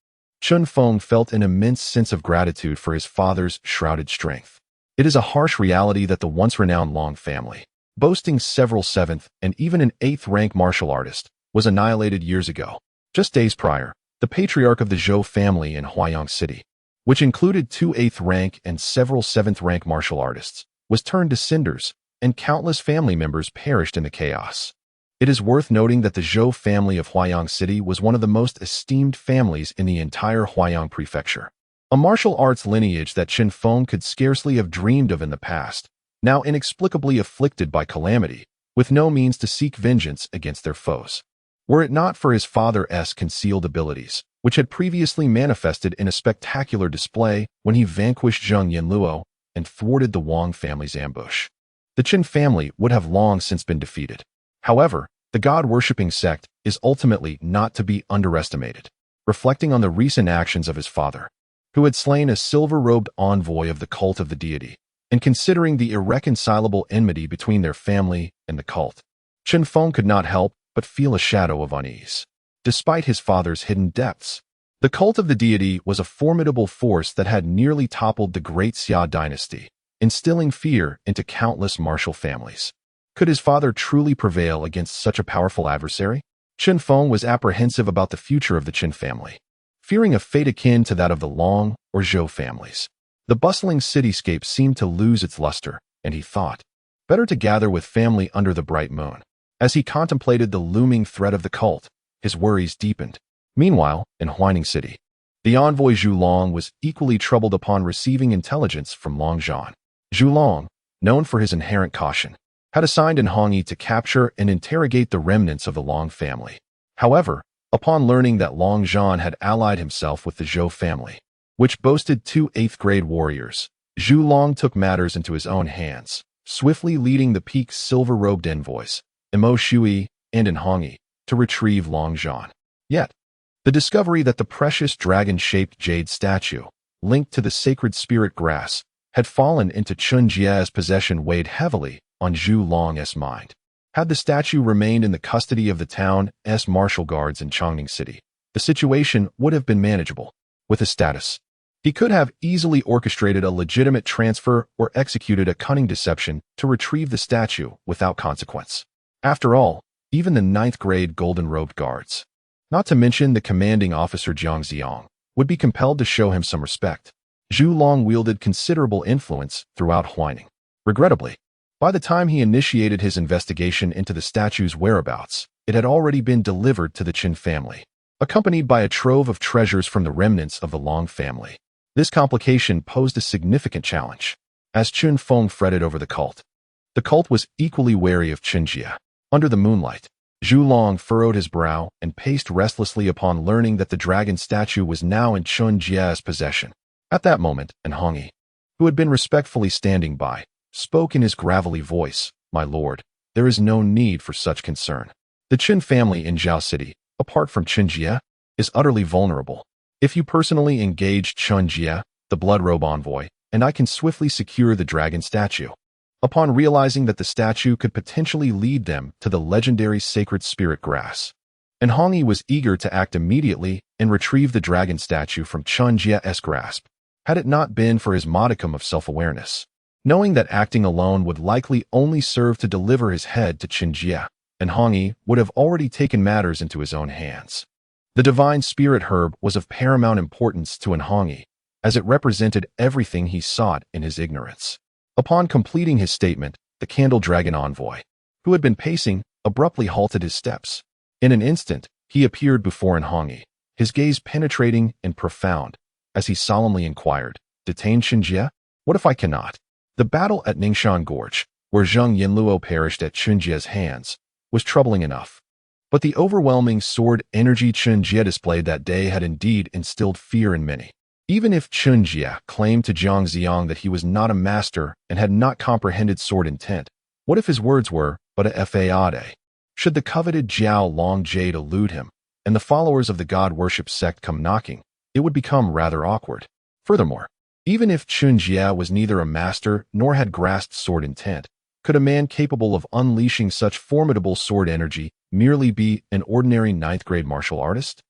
Chen Feng felt an immense sense of gratitude for his father's shrouded strength. It is a harsh reality that the once-renowned Long family, boasting several 7th and even an 8th rank martial artist, was annihilated years ago. Just days prior, the patriarch of the Zhou family in Huayang City, which included 2 8th rank and several 7th rank martial artists, was turned to cinders, and countless family members perished in the chaos. It is worth noting that the Zhou family of Huayang City was one of the most esteemed families in the entire Huayang prefecture. A martial arts lineage that Chen Feng could scarcely have dreamed of in the past, now inexplicably afflicted by calamity, with no means to seek vengeance against their foes. Were it not for his father's concealed abilities, which had previously manifested in a spectacular display when he vanquished Zheng Yanluo and thwarted the Wang family's ambush, the Chen family would have long since been defeated. However, the god-worshipping sect is ultimately not to be underestimated. Reflecting on the recent actions of his father, who had slain a silver-robed envoy of the cult of the deity, and considering the irreconcilable enmity between their family and the cult, Chen Feng could not help but feel a shadow of unease. Despite his father's hidden depths, the cult of the deity was a formidable force that had nearly toppled the great Xia dynasty, instilling fear into countless martial families. Could his father truly prevail against such a powerful adversary? Chen Feng was apprehensive about the future of the Chen family, fearing a fate akin to that of the Long or Zhou families. The bustling cityscape seemed to lose its luster, and he thought, better to gather with family under the bright moon. As he contemplated the looming threat of the cult, his worries deepened. Meanwhile, in Huaining City, the envoy Zhu Long was equally troubled upon receiving intelligence from Long Zhan. Zhu Long, known for his inherent caution, had assigned an Hongyi to capture and interrogate the remnants of the Long family. However, upon learning that Long Zhan had allied himself with the Zhou family, which boasted 2 8th-grade warriors, Zhu Long took matters into his own hands, swiftly leading the peak's silver-robed envoys, Imo Shui and an Hongyi, to retrieve Long Zhan. Yet, the discovery that the precious dragon-shaped jade statue, linked to the sacred spirit grass, had fallen into Chen Jie's possession weighed heavily on Zhu Long's mind. Had the statue remained in the custody of the town's martial guards in Chongning City, the situation would have been manageable. With his status, he could have easily orchestrated a legitimate transfer or executed a cunning deception to retrieve the statue without consequence. After all, even the ninth-grade golden-robed guards, not to mention the commanding officer Jiang Xiang, would be compelled to show him some respect. Zhu Long wielded considerable influence throughout Huaining. Regrettably, by the time he initiated his investigation into the statue's whereabouts, it had already been delivered to the Chen family, accompanied by a trove of treasures from the remnants of the Long family. This complication posed a significant challenge. As Chen Feng fretted over the cult was equally wary of Chen Jie. Under the moonlight, Zhu Long furrowed his brow and paced restlessly upon learning that the dragon statue was now in Chen Jie's possession. At that moment, An Hongyi, who had been respectfully standing by, spoke in his gravelly voice, "My lord, there is no need for such concern. The Chen family in Zhao City, apart from Chen Jie, is utterly vulnerable. If you personally engage Chen Jie, the blood-robe envoy, and I can swiftly secure the dragon statue." Upon realizing that the statue could potentially lead them to the legendary sacred spirit grass, An Hongyi was eager to act immediately and retrieve the dragon statue from Chen Jie's grasp, had it not been for his modicum of self-awareness. Knowing that acting alone would likely only serve to deliver his head to Chen Jie, An Hongyi would have already taken matters into his own hands. The divine spirit herb was of paramount importance to An Hongyi, as it represented everything he sought in his ignorance. Upon completing his statement, the candle dragon envoy, who had been pacing, abruptly halted his steps. In an instant, he appeared before An Hongyi, his gaze penetrating and profound, as he solemnly inquired, "Detain Chen Jie? What if I cannot?" The battle at Ningshan Gorge, where Zheng Yinluo perished at Chen Jie's hands, was troubling enough. But the overwhelming sword energy Chen Jie displayed that day had indeed instilled fear in many. Even if Chen Jie claimed to Jiang Xiang that he was not a master and had not comprehended sword intent, what if his words were but a fade? Should the coveted Jiao Long Jade elude him, and the followers of the god-worship sect come knocking, it would become rather awkward. Furthermore, even if Chen Jie was neither a master nor had grasped sword intent, could a man capable of unleashing such formidable sword energy merely be an ordinary ninth-grade martial artist?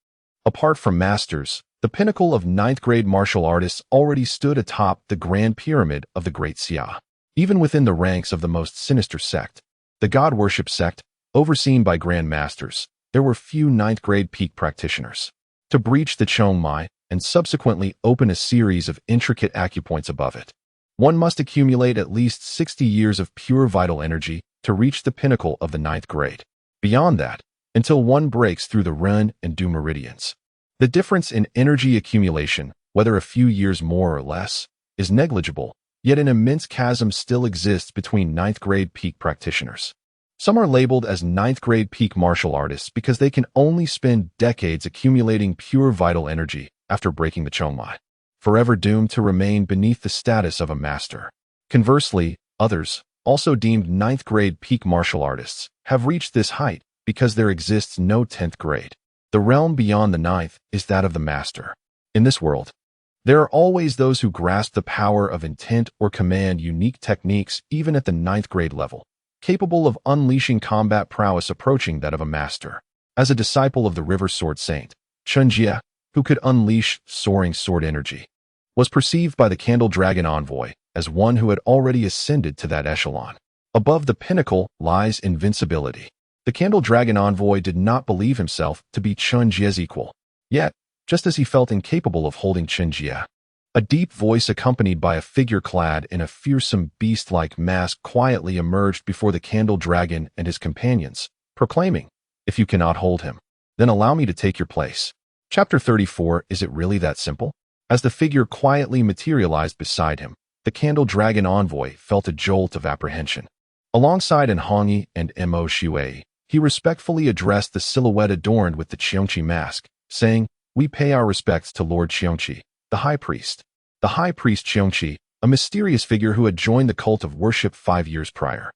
Apart from masters, the pinnacle of ninth-grade martial artists already stood atop the Grand Pyramid of the Great Xia. Even within the ranks of the most sinister sect, the god-worship sect, overseen by Grand Masters, there were few ninth-grade peak practitioners. To breach the Chongmai and subsequently open a series of intricate acupoints above it, one must accumulate at least 60 years of pure vital energy to reach the pinnacle of the ninth grade. Beyond that, until one breaks through the Ren and Du meridians, the difference in energy accumulation, whether a few years more or less, is negligible, yet an immense chasm still exists between ninth-grade peak practitioners. Some are labeled as ninth-grade peak martial artists because they can only spend decades accumulating pure vital energy after breaking the Chongmai, forever doomed to remain beneath the status of a master. Conversely, others, also deemed ninth-grade peak martial artists, have reached this height because there exists no 10th grade. The realm beyond the ninth is that of the master. In this world, there are always those who grasp the power of intent or command unique techniques even at the ninth grade level, capable of unleashing combat prowess approaching that of a master. As a disciple of the River Sword Saint, Chen Jie, who could unleash soaring sword energy, was perceived by the Candle Dragon Envoy as one who had already ascended to that echelon. Above the pinnacle lies invincibility. The Candle Dragon Envoy did not believe himself to be Chen Jie's equal. Yet, just as he felt incapable of holding Chen Jie, a deep voice accompanied by a figure clad in a fearsome beast-like mask quietly emerged before the Candle Dragon and his companions, proclaiming, "If you cannot hold him, then allow me to take your place." Chapter 34. Is it really that simple? As the figure quietly materialized beside him, the Candle Dragon Envoy felt a jolt of apprehension. Alongside An Hongyi and Mo Shui, he respectfully addressed the silhouette adorned with the Qiongqi mask, saying, "We pay our respects to Lord Qiongqi, the High Priest." The High Priest Qiongqi, a mysterious figure who had joined the cult of worship 5 years prior,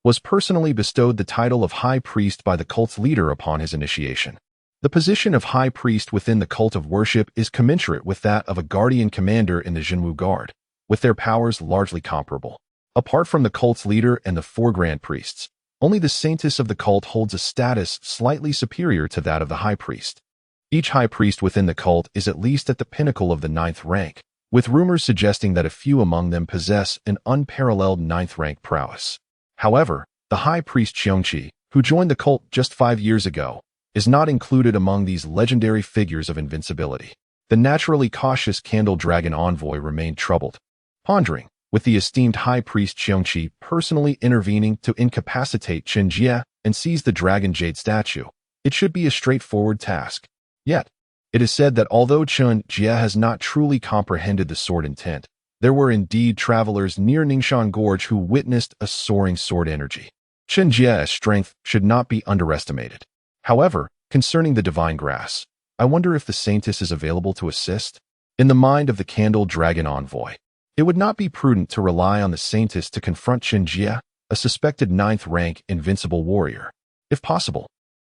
was personally bestowed the title of High Priest by the cult's leader upon his initiation. The position of High Priest within the cult of worship is commensurate with that of a guardian commander in the Jinwu Guard, with their powers largely comparable. Apart from the cult's leader and the 4 grand priests, Only the saintess of the cult holds a status slightly superior to that of the high priest. Each high priest within the cult is at least at the pinnacle of the 9th rank, with rumors suggesting that a few among them possess an unparalleled 9th rank prowess. However, the high priest Chen Jie, who joined the cult just 5 years ago, is not included among these legendary figures of invincibility. The naturally cautious Candle Dragon envoy remained troubled, pondering, with the esteemed high priest Chen Jie personally intervening to incapacitate Chen Jie and seize the Dragon Jade statue. It should be a straightforward task. Yet, it is said that although Chen Jie has not truly comprehended the sword intent, there were indeed travelers near Ningxian Gorge who witnessed a soaring sword energy. Chen Jie's strength should not be underestimated. However, concerning the divine grass, I wonder if the saintess is available to assist? In the mind of the Candle Dragon envoy, it would not be prudent to rely on the saintess to confront Chen Jie, a suspected 9th rank invincible warrior. If possible,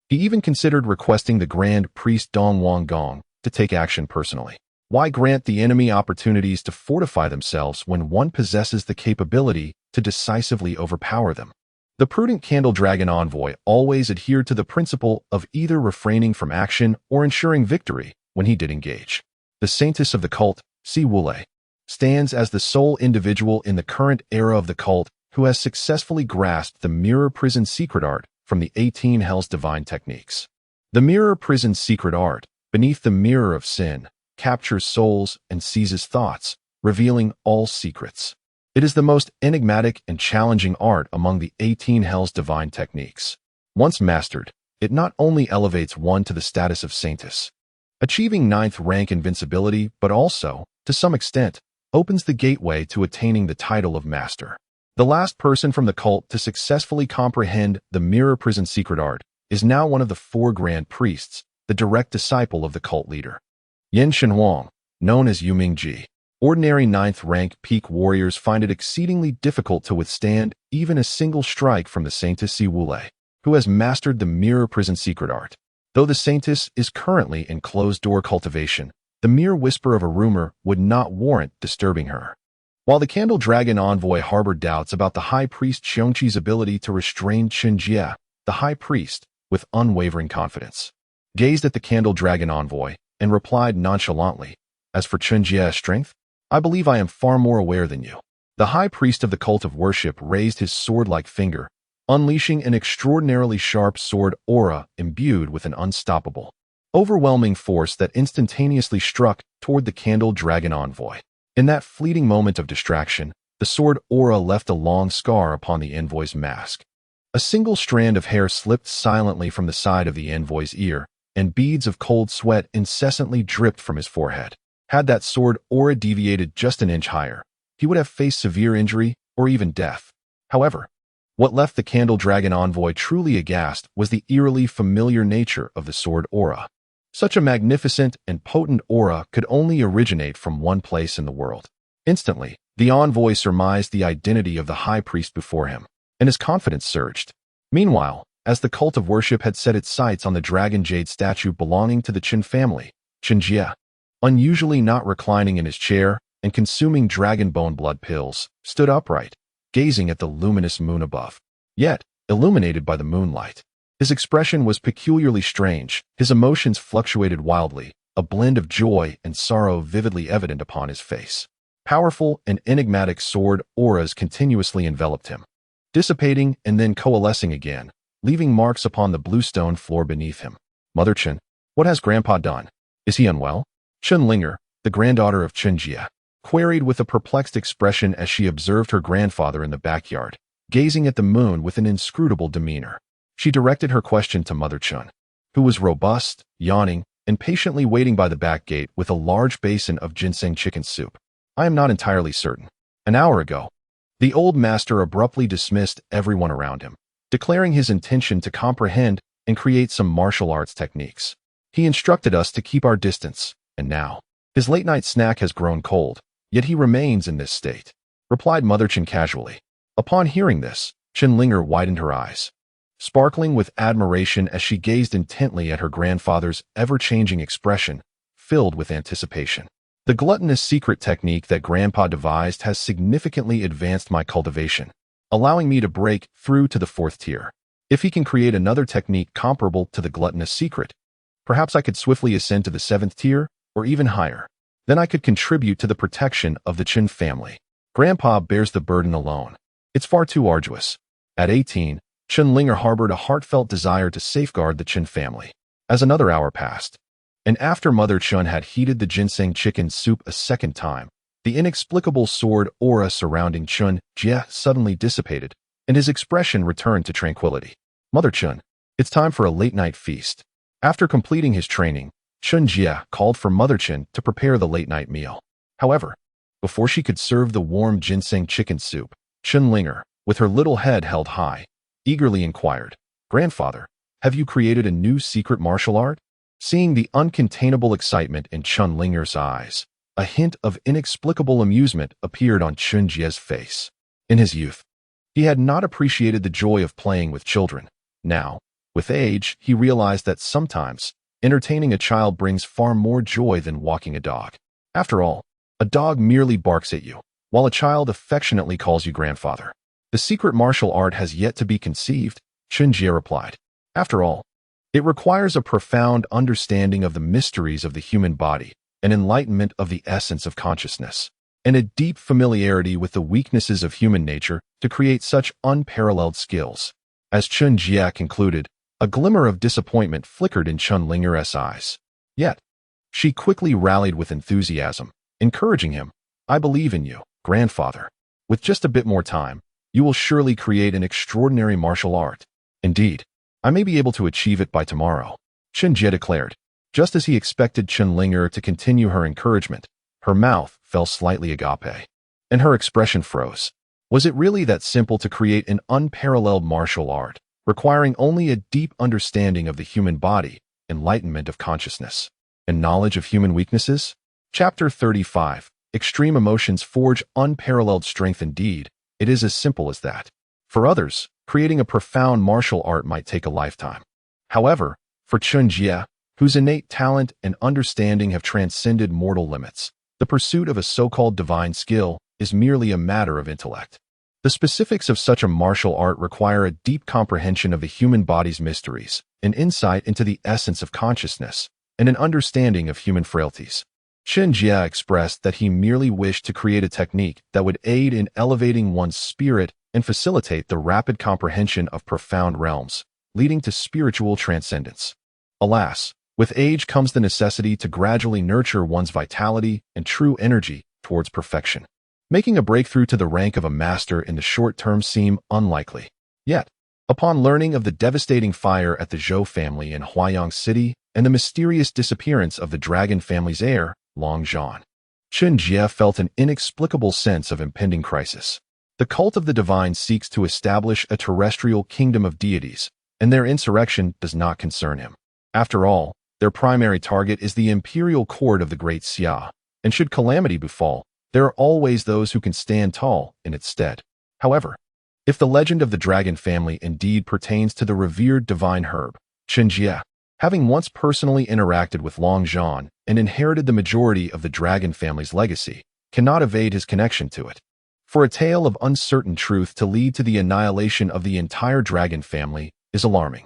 he even considered requesting the Grand Priest Dong Wang Gong to take action personally. Why grant the enemy opportunities to fortify themselves when one possesses the capability to decisively overpower them? The prudent Candle Dragon envoy always adhered to the principle of either refraining from action or ensuring victory when he did engage. The saintess of the cult, Si Wulei, stands as the sole individual in the current era of the cult who has successfully grasped the Mirror Prison Secret Art from the 18 Hells Divine Techniques. The Mirror Prison Secret Art, beneath the mirror of sin, captures souls and seizes thoughts, revealing all secrets. It is the most enigmatic and challenging art among the 18 Hells Divine Techniques. Once mastered, it not only elevates one to the status of saintess, achieving 9th rank invincibility, but also, to some extent, opens the gateway to attaining the title of master. The last person from the cult to successfully comprehend the Mirror Prison Secret Art is now one of the 4 Grand Priests, the direct disciple of the cult leader, Yin Shenhuang, known as Yuming Ji. Ordinary 9th rank peak warriors find it exceedingly difficult to withstand even a single strike from the saintess Si Wulei, who has mastered the Mirror Prison Secret Art. Though the saintess is currently in closed-door cultivation, the mere whisper of a rumor would not warrant disturbing her. While the Candle Dragon envoy harbored doubts about the high priest Chen Jie's ability to restrain Chen Jie, the high priest, with unwavering confidence, gazed at the Candle Dragon envoy and replied nonchalantly, "As for Chen Jie's strength, I believe I am far more aware than you." The high priest of the cult of worship raised his sword-like finger, unleashing an extraordinarily sharp sword aura imbued with an unstoppable, overwhelming force that instantaneously struck toward the Candle Dragon envoy. In that fleeting moment of distraction, the sword aura left a long scar upon the envoy's mask. A single strand of hair slipped silently from the side of the envoy's ear, and beads of cold sweat incessantly dripped from his forehead. Had that sword aura deviated just an inch higher, he would have faced severe injury or even death. However, what left the Candle Dragon envoy truly aghast was the eerily familiar nature of the sword aura. Such a magnificent and potent aura could only originate from one place in the world. Instantly, the envoy surmised the identity of the high priest before him, and his confidence surged. Meanwhile, as the cult of worship had set its sights on the Dragon Jade statue belonging to the Chen family, Chen Jie, unusually not reclining in his chair and consuming dragon bone blood pills, stood upright, gazing at the luminous moon above. Yet, illuminated by the moonlight, his expression was peculiarly strange. His emotions fluctuated wildly, a blend of joy and sorrow vividly evident upon his face. Powerful and enigmatic sword auras continuously enveloped him, dissipating and then coalescing again, leaving marks upon the bluestone floor beneath him. "Mother Chen, what has Grandpa done? Is he unwell?" Chen Linger, the granddaughter of Chen Jie, queried with a perplexed expression as she observed her grandfather in the backyard, gazing at the moon with an inscrutable demeanor. She directed her question to Mother Chen, who was robust, yawning, and patiently waiting by the back gate with a large basin of ginseng chicken soup. "I am not entirely certain. An hour ago, the old master abruptly dismissed everyone around him, declaring his intention to comprehend and create some martial arts techniques. He instructed us to keep our distance, and now, his late-night snack has grown cold, yet he remains in this state," replied Mother Chen casually. Upon hearing this, Chen Linger widened her eyes, sparkling with admiration as she gazed intently at her grandfather's ever-changing expression, filled with anticipation. "The gluttonous secret technique that Grandpa devised has significantly advanced my cultivation, allowing me to break through to the 4th tier. If he can create another technique comparable to the gluttonous secret, perhaps I could swiftly ascend to the 7th tier, or even higher. Then I could contribute to the protection of the Chen family. Grandpa bears the burden alone. It's far too arduous. At 18, Chen Linger harbored a heartfelt desire to safeguard the Chen family. As another hour passed, and after Mother Chen had heated the ginseng chicken soup a second time, the inexplicable sword aura surrounding Chen Jie suddenly dissipated, and his expression returned to tranquility. Mother Chen, it's time for a late-night feast. After completing his training, Chen Jie called for Mother Chen to prepare the late-night meal. However, before she could serve the warm ginseng chicken soup, Chen Linger, with her little head held high, eagerly inquired, "Grandfather, have you created a new secret martial art?" Seeing the uncontainable excitement in Chen Linger's eyes, a hint of inexplicable amusement appeared on Chen Jie's face. In his youth, he had not appreciated the joy of playing with children. Now, with age, he realized that sometimes entertaining a child brings far more joy than walking a dog. After all, a dog merely barks at you, while a child affectionately calls you grandfather. The secret martial art has yet to be conceived, Chen Jie replied. After all, it requires a profound understanding of the mysteries of the human body, an enlightenment of the essence of consciousness, and a deep familiarity with the weaknesses of human nature to create such unparalleled skills. As Chen Jie concluded, a glimmer of disappointment flickered in Chen Linger's eyes. Yet, she quickly rallied with enthusiasm, encouraging him, "I believe in you, grandfather. With just a bit more time, you will surely create an extraordinary martial art. Indeed, I may be able to achieve it by tomorrow," Chen Jie declared. Just as he expected Chen Linger to continue her encouragement, her mouth fell slightly agape, and her expression froze. Was it really that simple to create an unparalleled martial art, requiring only a deep understanding of the human body, enlightenment of consciousness, and knowledge of human weaknesses? Chapter 35. Extreme emotions forge unparalleled strength. Indeed, it is as simple as that. For others, creating a profound martial art might take a lifetime. However, for Chen Jie, whose innate talent and understanding have transcended mortal limits, the pursuit of a so-called divine skill is merely a matter of intellect. The specifics of such a martial art require a deep comprehension of the human body's mysteries, an insight into the essence of consciousness, and an understanding of human frailties. Chen Jie expressed that he merely wished to create a technique that would aid in elevating one's spirit and facilitate the rapid comprehension of profound realms, leading to spiritual transcendence. Alas, with age comes the necessity to gradually nurture one's vitality and true energy towards perfection. Making a breakthrough to the rank of a master in the short term seemed unlikely. Yet, upon learning of the devastating fire at the Zhou family in Huayang City and the mysterious disappearance of the dragon family's heir, Long Zhan, Chen Jie felt an inexplicable sense of impending crisis. The cult of the divine seeks to establish a terrestrial kingdom of deities, and their insurrection does not concern him. After all, their primary target is the imperial court of the great Xia, and should calamity befall, there are always those who can stand tall in its stead. However, if the legend of the dragon family indeed pertains to the revered divine herb, Chen Jie, having once personally interacted with Long Zhan and inherited the majority of the dragon family's legacy, cannot evade his connection to it. For a tale of uncertain truth to lead to the annihilation of the entire dragon family is alarming.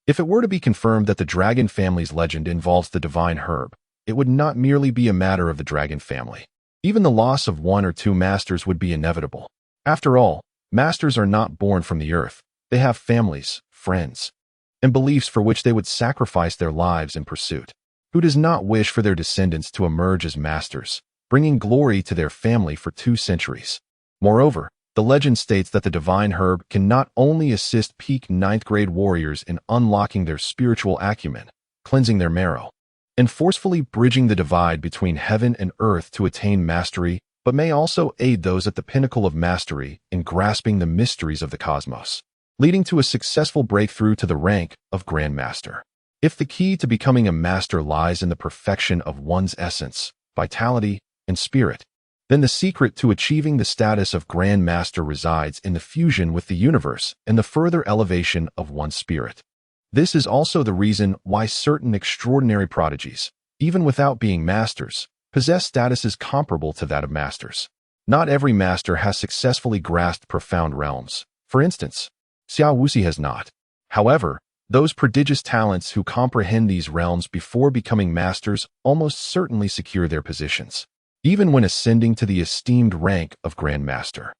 If it were to be confirmed that the dragon family's legend involves the divine herb, it would not merely be a matter of the dragon family. Even the loss of one or two masters would be inevitable. After all, masters are not born from the earth. They have families, friends, and beliefs for which they would sacrifice their lives in pursuit. Who does not wish for their descendants to emerge as masters, bringing glory to their family for 2 centuries? Moreover, the legend states that the divine herb can not only assist peak 9th grade warriors in unlocking their spiritual acumen, cleansing their marrow, and forcefully bridging the divide between heaven and earth to attain mastery, but may also aid those at the pinnacle of mastery in grasping the mysteries of the cosmos, leading to a successful breakthrough to the rank of Grand Master. If the key to becoming a master lies in the perfection of one's essence, vitality, and spirit, then the secret to achieving the status of Grand Master resides in the fusion with the universe and the further elevation of one's spirit. This is also the reason why certain extraordinary prodigies, even without being masters, possess statuses comparable to that of masters. Not every master has successfully grasped profound realms. For instance, Xiao Wuxi has not. However, those prodigious talents who comprehend these realms before becoming masters almost certainly secure their positions, even when ascending to the esteemed rank of Grand Master.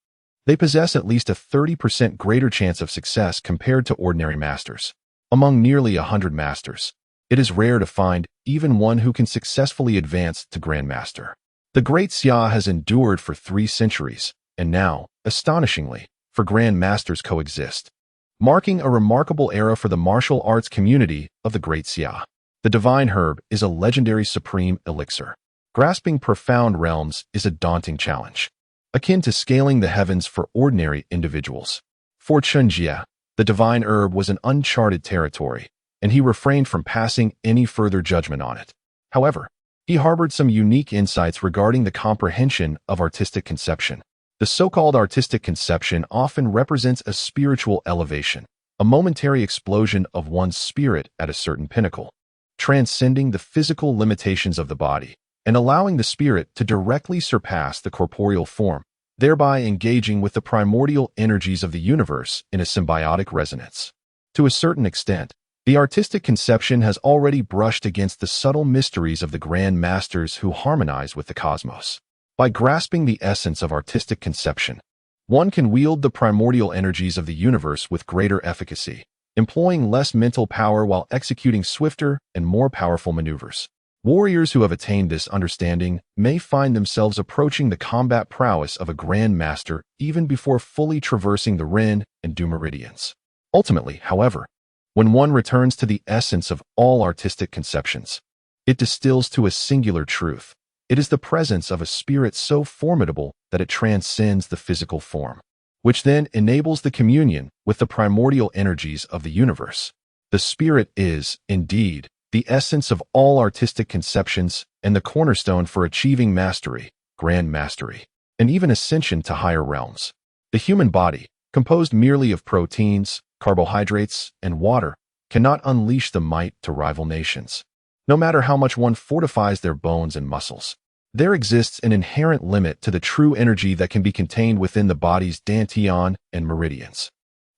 They possess at least a 30% greater chance of success compared to ordinary masters. Among nearly 100 masters, it is rare to find even one who can successfully advance to Grand Master. The Great Xia has endured for 3 centuries, and now, astonishingly, for Grand Masters coexist, marking a remarkable era for the martial arts community of the Great Xia. The Divine Herb is a legendary supreme elixir. Grasping profound realms is a daunting challenge, akin to scaling the heavens for ordinary individuals. For Chen Jie, the Divine Herb was an uncharted territory, and he refrained from passing any further judgment on it. However, he harbored some unique insights regarding the comprehension of artistic conception. The so-called artistic conception often represents a spiritual elevation, a momentary explosion of one's spirit at a certain pinnacle, transcending the physical limitations of the body and allowing the spirit to directly surpass the corporeal form, thereby engaging with the primordial energies of the universe in a symbiotic resonance. To a certain extent, the artistic conception has already brushed against the subtle mysteries of the Grand Masters who harmonize with the cosmos. By grasping the essence of artistic conception, one can wield the primordial energies of the universe with greater efficacy, employing less mental power while executing swifter and more powerful maneuvers. Warriors who have attained this understanding may find themselves approaching the combat prowess of a Grand Master even before fully traversing the Ren and Du meridians. Ultimately, however, when one returns to the essence of all artistic conceptions, it distills to a singular truth. It is the presence of a spirit so formidable that it transcends the physical form, which then enables the communion with the primordial energies of the universe. The spirit is, indeed, the essence of all artistic conceptions and the cornerstone for achieving mastery, grand mastery, and even ascension to higher realms. The human body, composed merely of proteins, carbohydrates, and water, cannot unleash the might to rival nations. No matter how much one fortifies their bones and muscles, there exists an inherent limit to the true energy that can be contained within the body's dantian and meridians.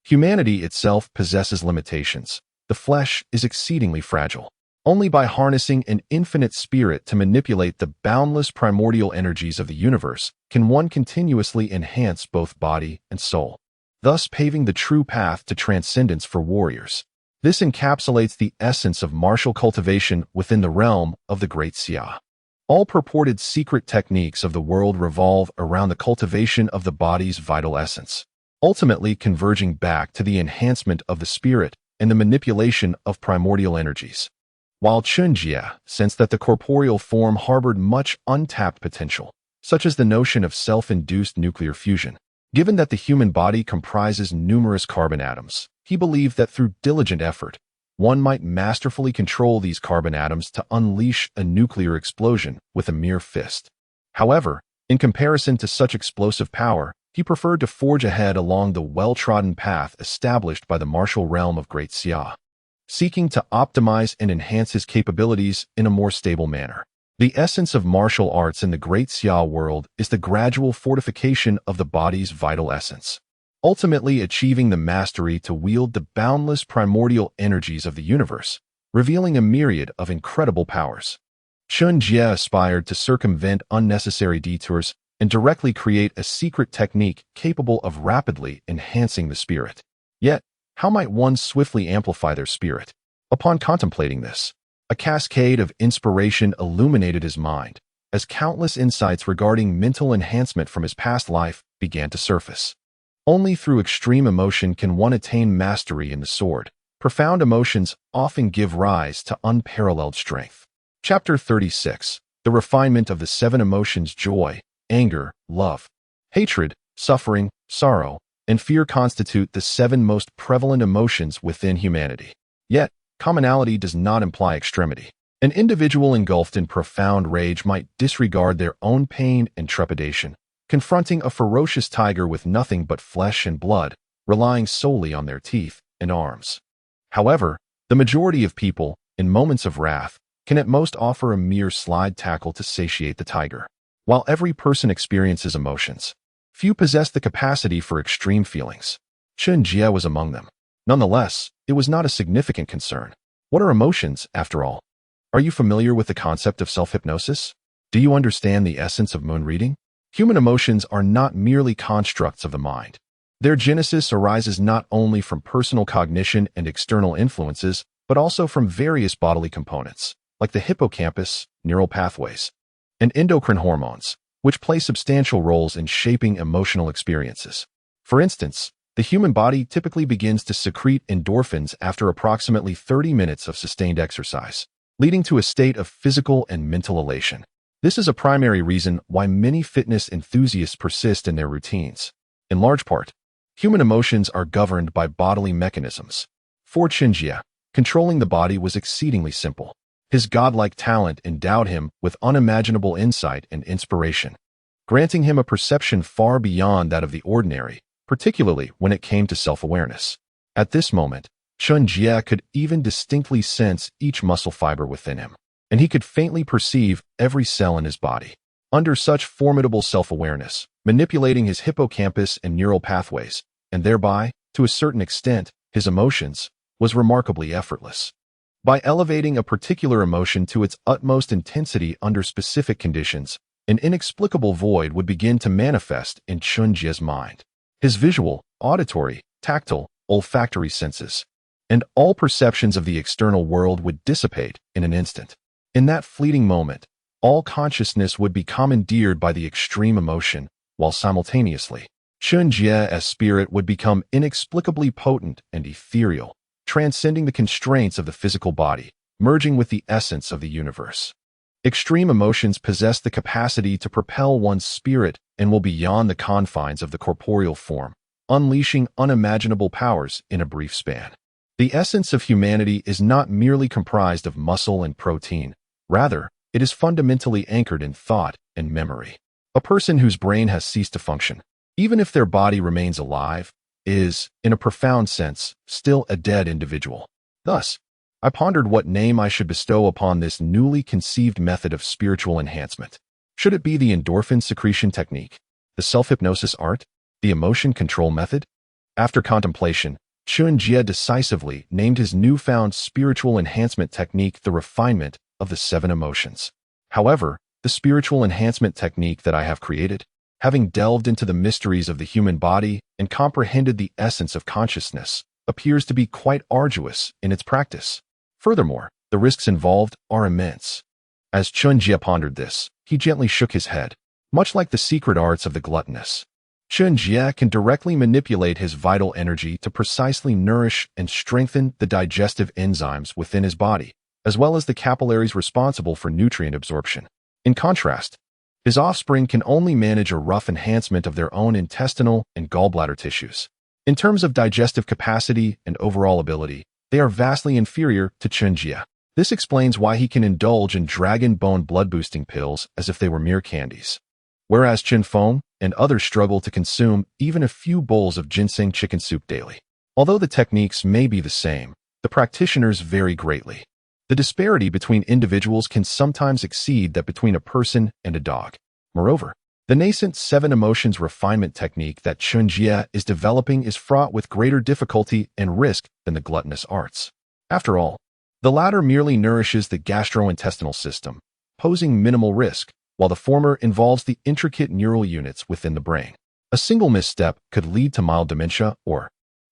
Humanity itself possesses limitations. The flesh is exceedingly fragile. Only by harnessing an infinite spirit to manipulate the boundless primordial energies of the universe can one continuously enhance both body and soul, thus paving the true path to transcendence for warriors. This encapsulates the essence of martial cultivation within the realm of the Great Xia. All purported secret techniques of the world revolve around the cultivation of the body's vital essence, ultimately converging back to the enhancement of the spirit and the manipulation of primordial energies. While Chen Jie sensed that the corporeal form harbored much untapped potential, such as the notion of self-induced nuclear fusion. Given that the human body comprises numerous carbon atoms, he believed that through diligent effort, one might masterfully control these carbon atoms to unleash a nuclear explosion with a mere fist. However, in comparison to such explosive power, he preferred to forge ahead along the well-trodden path established by the martial realm of Great Xia, seeking to optimize and enhance his capabilities in a more stable manner. The essence of martial arts in the Great Xia world is the gradual fortification of the body's vital essence, ultimately achieving the mastery to wield the boundless primordial energies of the universe, revealing a myriad of incredible powers. Chen Jie aspired to circumvent unnecessary detours and directly create a secret technique capable of rapidly enhancing the spirit. Yet, how might one swiftly amplify their spirit? Upon contemplating this, a cascade of inspiration illuminated his mind, as countless insights regarding mental enhancement from his past life began to surface. Only through extreme emotion can one attain mastery in the sword. Profound emotions often give rise to unparalleled strength. Chapter 36. The refinement of the 7 emotions: joy, anger, love, hatred, suffering, sorrow, and fear constitute the 7 most prevalent emotions within humanity. Yet, commonality does not imply extremity. An individual engulfed in profound rage might disregard their own pain and trepidation, confronting a ferocious tiger with nothing but flesh and blood, relying solely on their teeth and arms. However, the majority of people, in moments of wrath, can at most offer a mere slide tackle to satiate the tiger. While every person experiences emotions, few possess the capacity for extreme feelings. Chen Jie was among them. Nonetheless, it was not a significant concern. What are emotions, after all? Are you familiar with the concept of self-hypnosis? Do you understand the essence of moon reading? Human emotions are not merely constructs of the mind. Their genesis arises not only from personal cognition and external influences, but also from various bodily components, like the hippocampus, neural pathways, and endocrine hormones, which play substantial roles in shaping emotional experiences. For instance, the human body typically begins to secrete endorphins after approximately 30 minutes of sustained exercise, leading to a state of physical and mental elation. This is a primary reason why many fitness enthusiasts persist in their routines. In large part, human emotions are governed by bodily mechanisms. For Chen Jie, controlling the body was exceedingly simple. His godlike talent endowed him with unimaginable insight and inspiration, granting him a perception far beyond that of the ordinary, particularly when it came to self-awareness. At this moment, Chen Jie could even distinctly sense each muscle fiber within him, and he could faintly perceive every cell in his body. Under such formidable self-awareness, manipulating his hippocampus and neural pathways, and thereby, to a certain extent, his emotions, was remarkably effortless. By elevating a particular emotion to its utmost intensity under specific conditions, an inexplicable void would begin to manifest in Chen Jie's mind. His visual, auditory, tactile, olfactory senses, and all perceptions of the external world would dissipate in an instant. In that fleeting moment, all consciousness would be commandeered by the extreme emotion, while simultaneously, Chen Jie's spirit would become inexplicably potent and ethereal, transcending the constraints of the physical body, merging with the essence of the universe. Extreme emotions possess the capacity to propel one's spirit and will beyond the confines of the corporeal form, unleashing unimaginable powers in a brief span. The essence of humanity is not merely comprised of muscle and protein. Rather, it is fundamentally anchored in thought and memory. A person whose brain has ceased to function, even if their body remains alive, is, in a profound sense, still a dead individual. Thus, I pondered what name I should bestow upon this newly conceived method of spiritual enhancement. Should it be the endorphin secretion technique, the self-hypnosis art, the emotion control method? After contemplation, Chen Jie decisively named his newfound spiritual enhancement technique the refinement of the 7 emotions. However, the spiritual enhancement technique that I have created, having delved into the mysteries of the human body and comprehended the essence of consciousness, appears to be quite arduous in its practice. Furthermore, the risks involved are immense. As Chen Jie pondered this, he gently shook his head. Much like the secret arts of the gluttonous, Chen Jie can directly manipulate his vital energy to precisely nourish and strengthen the digestive enzymes within his body, as well as the capillaries responsible for nutrient absorption. In contrast, his offspring can only manage a rough enhancement of their own intestinal and gallbladder tissues. In terms of digestive capacity and overall ability, they are vastly inferior to Chen Jie. This explains why he can indulge in dragon bone blood-boosting pills as if they were mere candies, whereas Chen Feng and others struggle to consume even a few bowls of ginseng chicken soup daily. Although the techniques may be the same, the practitioners vary greatly. The disparity between individuals can sometimes exceed that between a person and a dog. Moreover, the nascent 7 emotions refinement technique that Chen Jie is developing is fraught with greater difficulty and risk than the gluttonous arts. After all, the latter merely nourishes the gastrointestinal system, posing minimal risk, while the former involves the intricate neural units within the brain. A single misstep could lead to mild dementia or,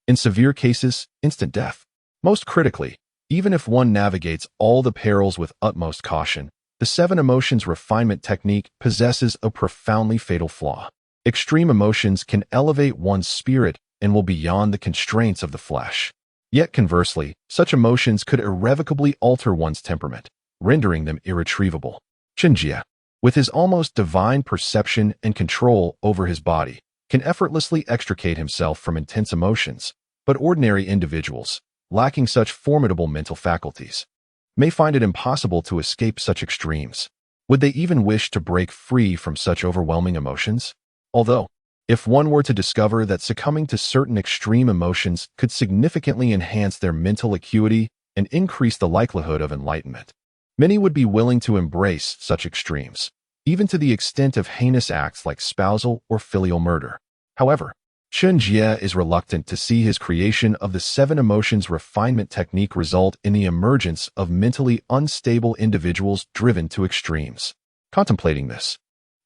in severe cases, instant death. Most critically, even if one navigates all the perils with utmost caution, the 7 emotions refinement technique possesses a profoundly fatal flaw. Extreme emotions can elevate one's spirit and will beyond the constraints of the flesh. Yet conversely, such emotions could irrevocably alter one's temperament, rendering them irretrievable. Chen Jie, with his almost divine perception and control over his body, can effortlessly extricate himself from intense emotions, but ordinary individuals, lacking such formidable mental faculties, may find it impossible to escape such extremes. Would they even wish to break free from such overwhelming emotions? Although, if one were to discover that succumbing to certain extreme emotions could significantly enhance their mental acuity and increase the likelihood of enlightenment, many would be willing to embrace such extremes, even to the extent of heinous acts like spousal or filial murder. However, Chen Jie is reluctant to see his creation of the 7 emotions refinement technique result in the emergence of mentally unstable individuals driven to extremes. Contemplating this,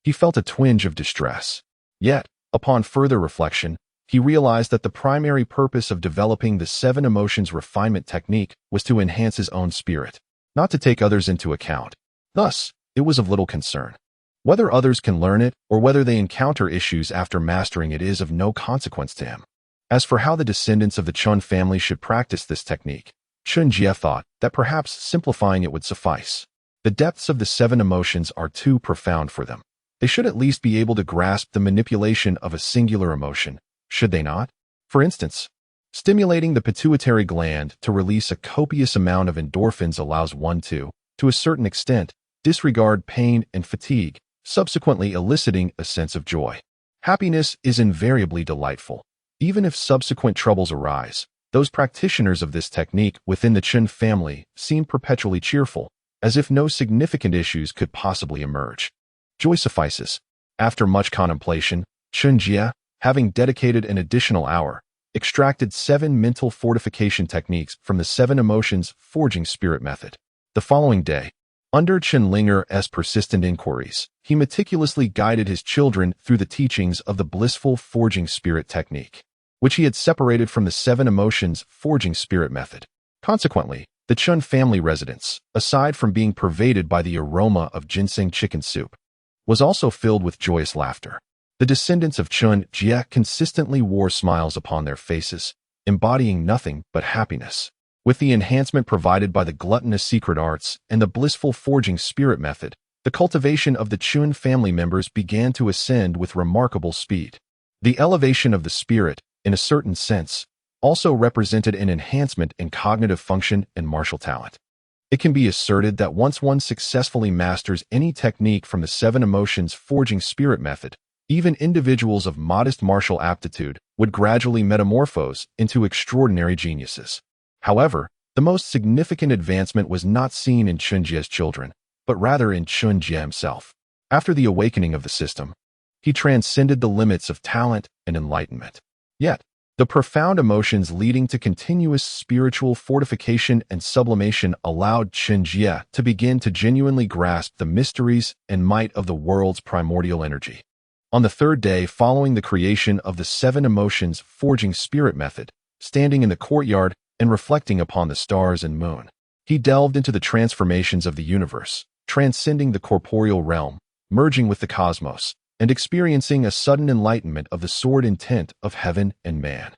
he felt a twinge of distress. Yet, upon further reflection, he realized that the primary purpose of developing the 7 emotions refinement technique was to enhance his own spirit, not to take others into account. Thus, it was of little concern. Whether others can learn it or whether they encounter issues after mastering it is of no consequence to him. As for how the descendants of the Chen family should practice this technique, Chen Jie thought that perhaps simplifying it would suffice. The depths of the 7 emotions are too profound for them. They should at least be able to grasp the manipulation of a singular emotion, should they not? For instance, stimulating the pituitary gland to release a copious amount of endorphins allows one to a certain extent, disregard pain and fatigue, subsequently eliciting a sense of joy. Happiness is invariably delightful. Even if subsequent troubles arise, those practitioners of this technique within the Chen family seem perpetually cheerful, as if no significant issues could possibly emerge. Joy suffices. After much contemplation, Chen Jie, having dedicated an additional hour, extracted 7 mental fortification techniques from the 7 emotions forging spirit method. The following day, under Chen Linger's persistent inquiries, he meticulously guided his children through the teachings of the blissful forging spirit technique, which he had separated from the 7 emotions forging spirit method. Consequently, the Chen family residence, aside from being pervaded by the aroma of ginseng chicken soup, was also filled with joyous laughter. The descendants of Chen Jie consistently wore smiles upon their faces, embodying nothing but happiness. With the enhancement provided by the gluttonous secret arts and the blissful forging spirit method, the cultivation of the Chen family members began to ascend with remarkable speed. The elevation of the spirit, in a certain sense, also represented an enhancement in cognitive function and martial talent. It can be asserted that once one successfully masters any technique from the 7 emotions forging spirit method, even individuals of modest martial aptitude would gradually metamorphose into extraordinary geniuses. However, the most significant advancement was not seen in Chen Jie's children, but rather in Chen Jie himself. After the awakening of the system, he transcended the limits of talent and enlightenment. Yet, the profound emotions leading to continuous spiritual fortification and sublimation allowed Chen Jie to begin to genuinely grasp the mysteries and might of the world's primordial energy. On the 3rd day following the creation of the 7 emotions forging spirit method, standing in the courtyard and reflecting upon the stars and moon, he delved into the transformations of the universe, transcending the corporeal realm, merging with the cosmos, and experiencing a sudden enlightenment of the sword intent of heaven and man.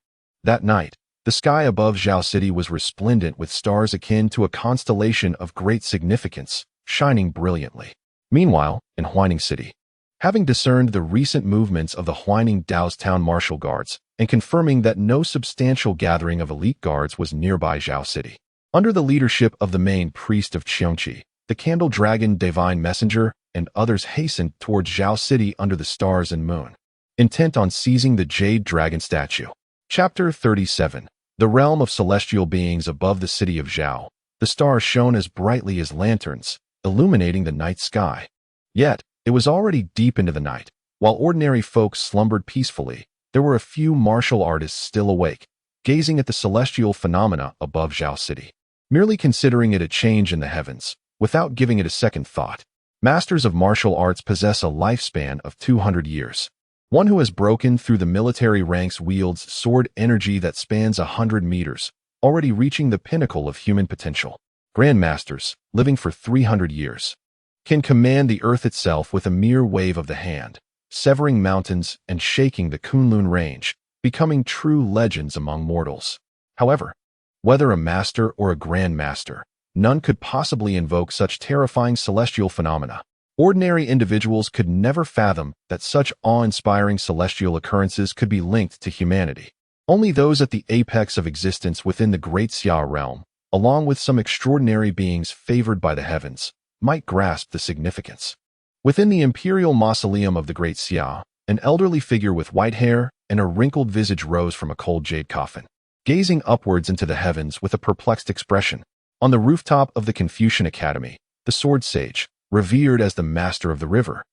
That night, the sky above Zhao City was resplendent with stars akin to a constellation of great significance, shining brilliantly. Meanwhile, in Huaining City, having discerned the recent movements of the Huaining Dao's town martial guards, and confirming that no substantial gathering of elite guards was nearby Zhao City, under the leadership of the main priest of Qiongqi, the Candle Dragon Divine Messenger, and others hastened towards Zhao City under the stars and moon, intent on seizing the Jade Dragon statue. Chapter 37. The realm of celestial beings above the city of Zhao. The stars shone as brightly as lanterns, illuminating the night sky. Yet, it was already deep into the night. While ordinary folk slumbered peacefully, there were a few martial artists still awake, gazing at the celestial phenomena above Zhao City, merely considering it a change in the heavens, without giving it a second thought. Masters of martial arts possess a lifespan of 200 years. One who has broken through the military ranks wields sword energy that spans 100 meters, already reaching the pinnacle of human potential. Grandmasters, living for 300 years, can command the earth itself with a mere wave of the hand, severing mountains and shaking the Kunlun range, becoming true legends among mortals. However, whether a master or a grandmaster, none could possibly invoke such terrifying celestial phenomena. Ordinary individuals could never fathom that such awe-inspiring celestial occurrences could be linked to humanity. Only those at the apex of existence within the Great Xia realm, along with some extraordinary beings favored by the heavens, might grasp the significance. Within the imperial mausoleum of the Great Xia, an elderly figure with white hair and a wrinkled visage rose from a cold jade coffin, gazing upwards into the heavens with a perplexed expression. On the rooftop of the Confucian Academy, the sword sage, revered as the master of the river,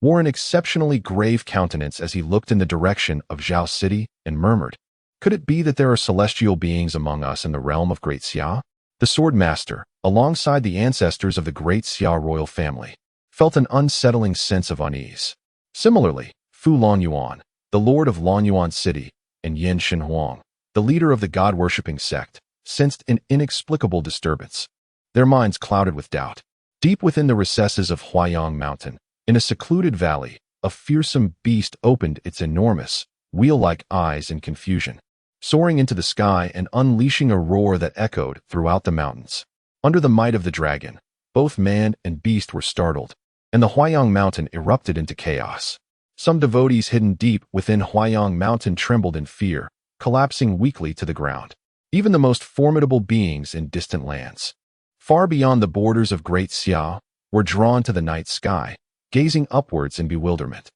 wore an exceptionally grave countenance as he looked in the direction of Zhao City and murmured, "Could it be that there are celestial beings among us in the realm of Great Xia?" The sword master, alongside the ancestors of the Great Xia royal family, felt an unsettling sense of unease. Similarly, Fu Longyuan, the lord of Longyuan City, and Yin Shenhuang, the leader of the god-worshipping sect, sensed an inexplicable disturbance. Their minds clouded with doubt. Deep within the recesses of Huayang Mountain, in a secluded valley, a fearsome beast opened its enormous, wheel-like eyes in confusion, soaring into the sky and unleashing a roar that echoed throughout the mountains. Under the might of the dragon, both man and beast were startled, and the Huayang Mountain erupted into chaos. Some devotees hidden deep within Huayang Mountain trembled in fear, collapsing weakly to the ground. Even the most formidable beings in distant lands, far beyond the borders of Great Xia, were drawn to the night sky, gazing upwards in bewilderment.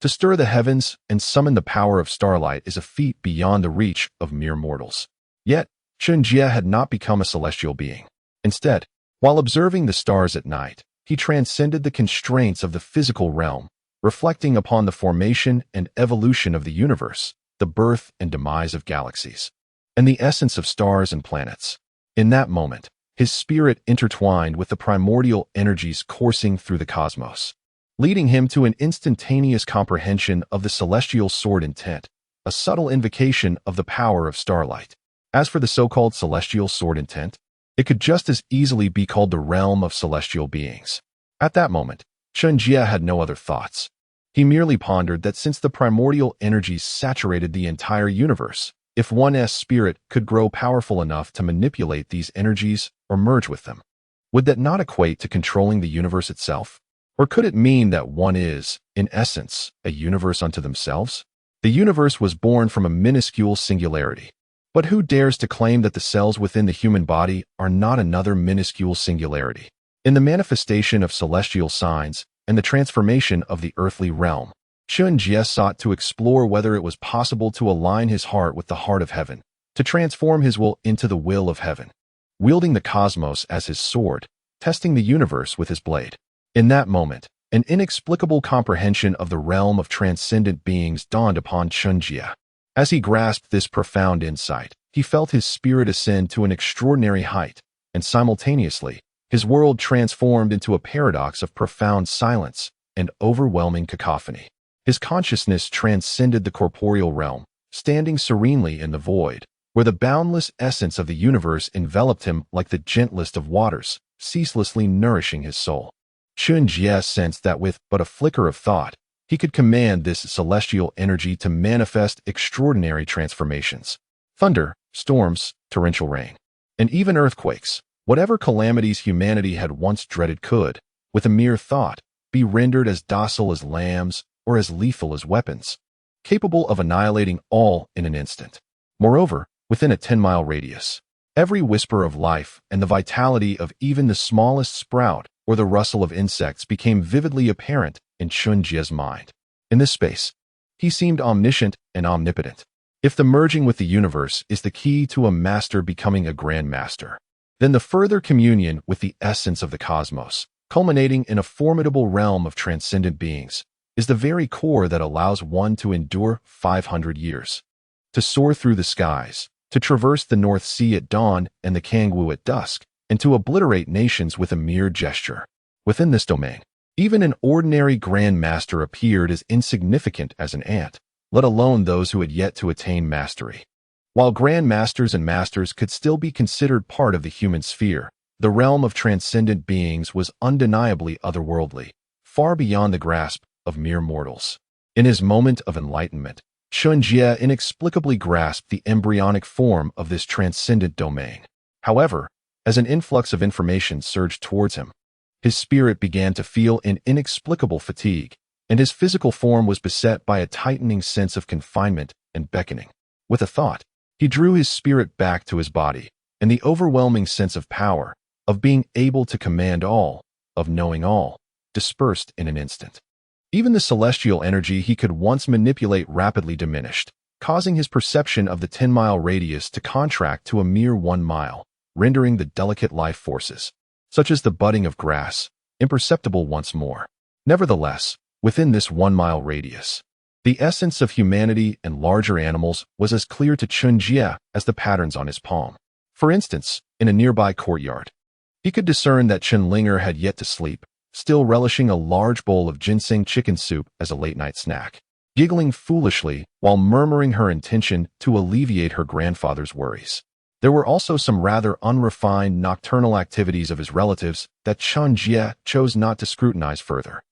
To stir the heavens and summon the power of starlight is a feat beyond the reach of mere mortals. Yet, Chen Jie had not become a celestial being. Instead, while observing the stars at night, he transcended the constraints of the physical realm, reflecting upon the formation and evolution of the universe, the birth and demise of galaxies, and the essence of stars and planets. In that moment, his spirit intertwined with the primordial energies coursing through the cosmos, leading him to an instantaneous comprehension of the celestial sword intent, a subtle invocation of the power of starlight. As for the so-called celestial sword intent, it could just as easily be called the realm of celestial beings. At that moment, Chen Jie had no other thoughts. He merely pondered that since the primordial energies saturated the entire universe, if one's spirit could grow powerful enough to manipulate these energies or merge with them, would that not equate to controlling the universe itself? Or could it mean that one is, in essence, a universe unto themselves? The universe was born from a minuscule singularity. But who dares to claim that the cells within the human body are not another minuscule singularity? In the manifestation of celestial signs and the transformation of the earthly realm, Chen Jie sought to explore whether it was possible to align his heart with the heart of heaven, to transform his will into the will of heaven, wielding the cosmos as his sword, testing the universe with his blade. In that moment, an inexplicable comprehension of the realm of transcendent beings dawned upon Chen Jie. As he grasped this profound insight, he felt his spirit ascend to an extraordinary height, and simultaneously, his world transformed into a paradox of profound silence and overwhelming cacophony. His consciousness transcended the corporeal realm, standing serenely in the void, where the boundless essence of the universe enveloped him like the gentlest of waters, ceaselessly nourishing his soul. Chen Jie sensed that with but a flicker of thought, he could command this celestial energy to manifest extraordinary transformations. Thunder, storms, torrential rain, and even earthquakes, whatever calamities humanity had once dreaded could, with a mere thought, be rendered as docile as lambs or as lethal as weapons, capable of annihilating all in an instant. Moreover, within a 10-mile radius, every whisper of life and the vitality of even the smallest sprout or the rustle of insects became vividly apparent in Chen Jie's mind. In this space, he seemed omniscient and omnipotent. If the merging with the universe is the key to a master becoming a grand master, then the further communion with the essence of the cosmos, culminating in a formidable realm of transcendent beings, is the very core that allows one to endure 500 years, to soar through the skies, to traverse the North Sea at dawn and the Kangwu at dusk, and to obliterate nations with a mere gesture. Within this domain, even an ordinary grand master appeared as insignificant as an ant, let alone those who had yet to attain mastery. While grand masters and masters could still be considered part of the human sphere, the realm of transcendent beings was undeniably otherworldly, far beyond the grasp of mere mortals. In his moment of enlightenment, Chen Jie inexplicably grasped the embryonic form of this transcendent domain. However, as an influx of information surged towards him, his spirit began to feel an inexplicable fatigue, and his physical form was beset by a tightening sense of confinement and beckoning. With a thought, he drew his spirit back to his body, and the overwhelming sense of power, of being able to command all, of knowing all, dispersed in an instant. Even the celestial energy he could once manipulate rapidly diminished, causing his perception of the 10-mile radius to contract to a mere 1 mile, rendering the delicate life forces, such as the budding of grass, imperceptible once more. Nevertheless, within this 1-mile radius. The essence of humanity and larger animals was as clear to Chen Jie as the patterns on his palm. For instance, in a nearby courtyard, he could discern that Chen Linger had yet to sleep, still relishing a large bowl of ginseng chicken soup as a late-night snack, giggling foolishly while murmuring her intention to alleviate her grandfather's worries. There were also some rather unrefined nocturnal activities of his relatives that Chen Jie chose not to scrutinize further.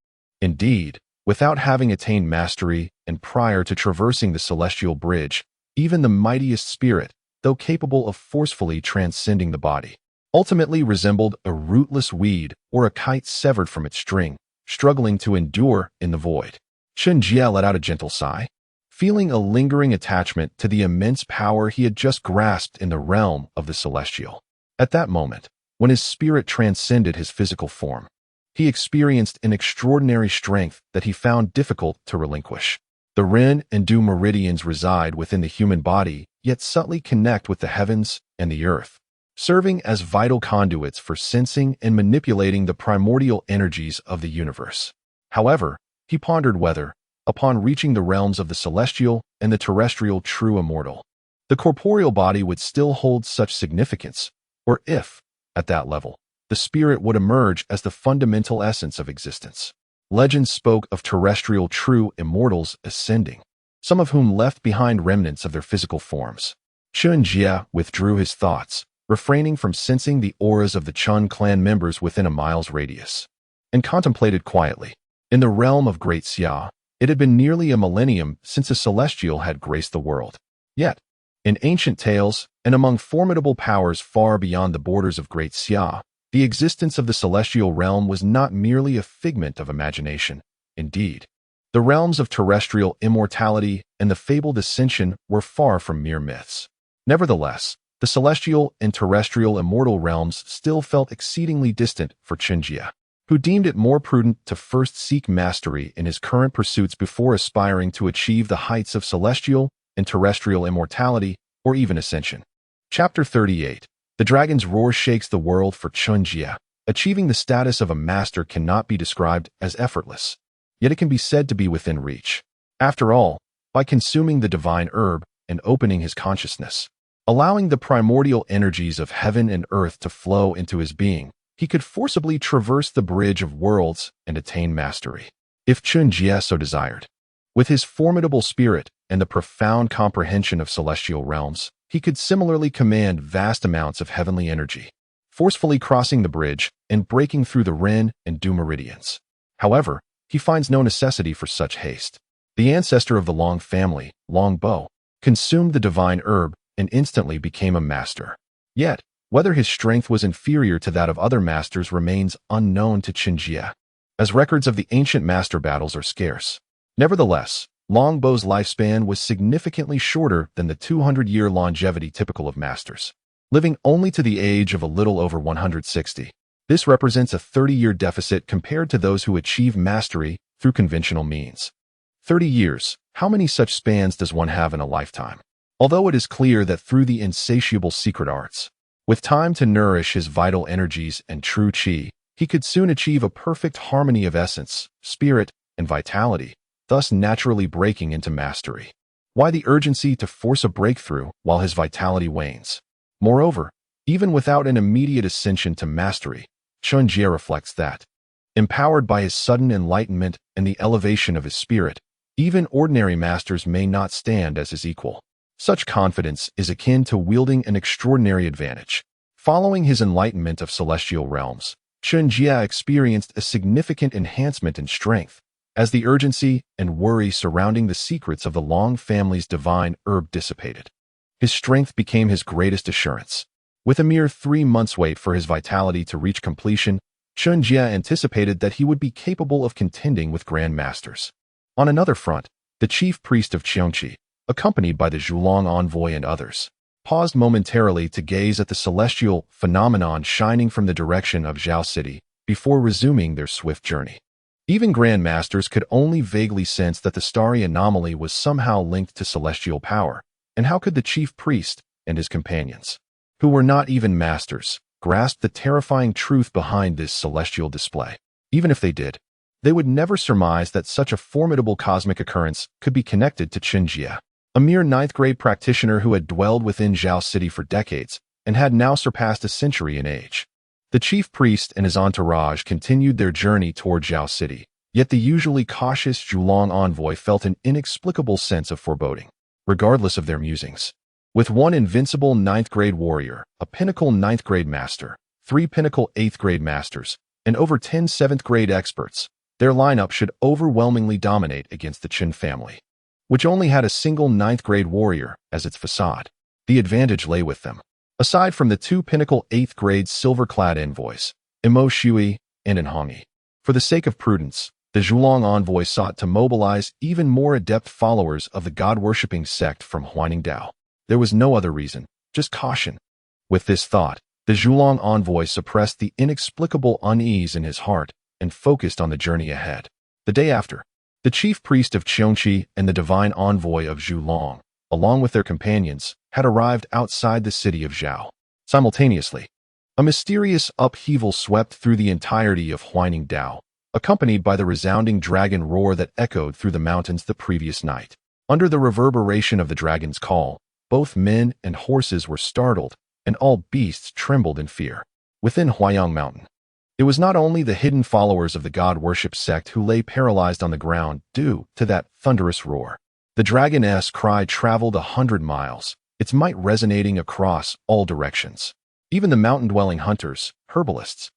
Indeed, without having attained mastery and prior to traversing the celestial bridge, even the mightiest spirit, though capable of forcefully transcending the body, ultimately resembled a rootless weed or a kite severed from its string, struggling to endure in the void. Chen Jie let out a gentle sigh, feeling a lingering attachment to the immense power he had just grasped in the realm of the celestial. At that moment, when his spirit transcended his physical form, he experienced an extraordinary strength that he found difficult to relinquish. The Ren and Du meridians reside within the human body, yet subtly connect with the heavens and the earth, serving as vital conduits for sensing and manipulating the primordial energies of the universe. However, he pondered whether, upon reaching the realms of the celestial and the terrestrial true immortal, the corporeal body would still hold such significance, or if, at that level, the spirit would emerge as the fundamental essence of existence. Legends spoke of terrestrial true immortals ascending, some of whom left behind remnants of their physical forms. Chen Jie withdrew his thoughts, refraining from sensing the auras of the Chen clan members within a mile's radius, and contemplated quietly. In the realm of Great Xia, it had been nearly a millennium since a celestial had graced the world. Yet, in ancient tales, and among formidable powers far beyond the borders of Great Xia, the existence of the celestial realm was not merely a figment of imagination. Indeed, the realms of terrestrial immortality and the fabled ascension were far from mere myths. Nevertheless, the celestial and terrestrial immortal realms still felt exceedingly distant for Chen Jie, who deemed it more prudent to first seek mastery in his current pursuits before aspiring to achieve the heights of celestial and terrestrial immortality or even ascension. Chapter 38. The dragon's roar shakes the world for Chen Jie. Achieving the status of a master cannot be described as effortless, yet it can be said to be within reach. After all, by consuming the divine herb and opening his consciousness, allowing the primordial energies of heaven and earth to flow into his being, he could forcibly traverse the bridge of worlds and attain mastery, if Chen Jie so desired. With his formidable spirit and the profound comprehension of celestial realms, he could similarly command vast amounts of heavenly energy, forcefully crossing the bridge and breaking through the Ren and Du meridians. However, he finds no necessity for such haste. The ancestor of the Long family, Long Bo, consumed the divine herb and instantly became a master. Yet, whether his strength was inferior to that of other masters remains unknown to Chen Jie, as records of the ancient master battles are scarce. Nevertheless, Long Bo's lifespan was significantly shorter than the 200-year longevity typical of masters, living only to the age of a little over 160. This represents a 30-year deficit compared to those who achieve mastery through conventional means. 30 years, how many such spans does one have in a lifetime? Although it is clear that through the insatiable secret arts, with time to nourish his vital energies and true qi, he could soon achieve a perfect harmony of essence, spirit, and vitality, thus naturally breaking into mastery. Why the urgency to force a breakthrough while his vitality wanes? Moreover, even without an immediate ascension to mastery, Chen Jie reflects that, empowered by his sudden enlightenment and the elevation of his spirit, even ordinary masters may not stand as his equal. Such confidence is akin to wielding an extraordinary advantage. Following his enlightenment of celestial realms, Chen Jie experienced a significant enhancement in strength, as the urgency and worry surrounding the secrets of the Long family's divine herb dissipated. His strength became his greatest assurance. With a mere 3 months' wait for his vitality to reach completion, Chen Jie anticipated that he would be capable of contending with grand masters. On another front, the chief priest of Qiangqi, accompanied by the Zhulong envoy and others, paused momentarily to gaze at the celestial phenomenon shining from the direction of Zhao City before resuming their swift journey. Even grand masters could only vaguely sense that the starry anomaly was somehow linked to celestial power, and how could the chief priest and his companions, who were not even masters, grasp the terrifying truth behind this celestial display? Even if they did, They would never surmise that such a formidable cosmic occurrence could be connected to Chen Jie, a mere ninth-grade practitioner who had dwelled within Zhao City for decades and had now surpassed a century in age. The chief priest and his entourage continued their journey toward Zhao City, yet the usually cautious Zhulong envoy felt an inexplicable sense of foreboding, regardless of their musings. With one invincible ninth-grade warrior, a pinnacle ninth-grade master, 3 pinnacle 8th-grade masters, and over 10 7th-grade experts, their lineup should overwhelmingly dominate against the Chen family, which only had a single 9th-grade warrior as its facade. The advantage lay with them. Aside from the 2 pinnacle 8th-grade silver-clad envoys, Imo Shui and Enhongyi, for the sake of prudence, the Zhulong envoy sought to mobilize even more adept followers of the god-worshipping sect from Huiningdao. There was no other reason, just caution. With this thought, the Zhulong envoy suppressed the inexplicable unease in his heart and focused on the journey ahead. The day after, the chief priest of Qiongqi and the divine envoy of Zhulong, along with their companions, had arrived outside the city of Zhao. Simultaneously, a mysterious upheaval swept through the entirety of Huiningdao, accompanied by the resounding dragon roar that echoed through the mountains the previous night. Under the reverberation of the dragon's call, both men and horses were startled, and all beasts trembled in fear. Within Huayang Mountain, it was not only the hidden followers of the god-worship sect who lay paralyzed on the ground due to that thunderous roar. The dragoness cry traveled 100 miles, its might resonating across all directions. Even the mountain-dwelling hunters, herbalists,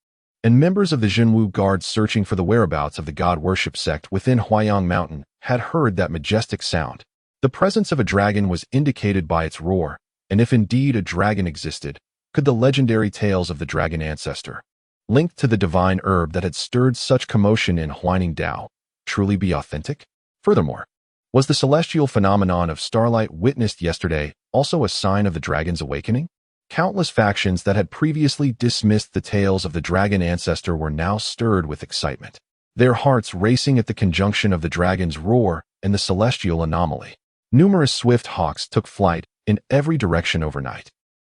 and members of the Zhenwu Guard searching for the whereabouts of the god-worship sect within Huayang Mountain had heard that majestic sound. The presence of a dragon was indicated by its roar, and if indeed a dragon existed, could the legendary tales of the dragon ancestor, linked to the divine herb that had stirred such commotion in Huiningdao, truly be authentic? Furthermore, was the celestial phenomenon of starlight witnessed yesterday also a sign of the dragon's awakening? Countless factions that had previously dismissed the tales of the dragon ancestor were now stirred with excitement, their hearts racing at the conjunction of the dragon's roar and the celestial anomaly. Numerous swift hawks took flight in every direction overnight,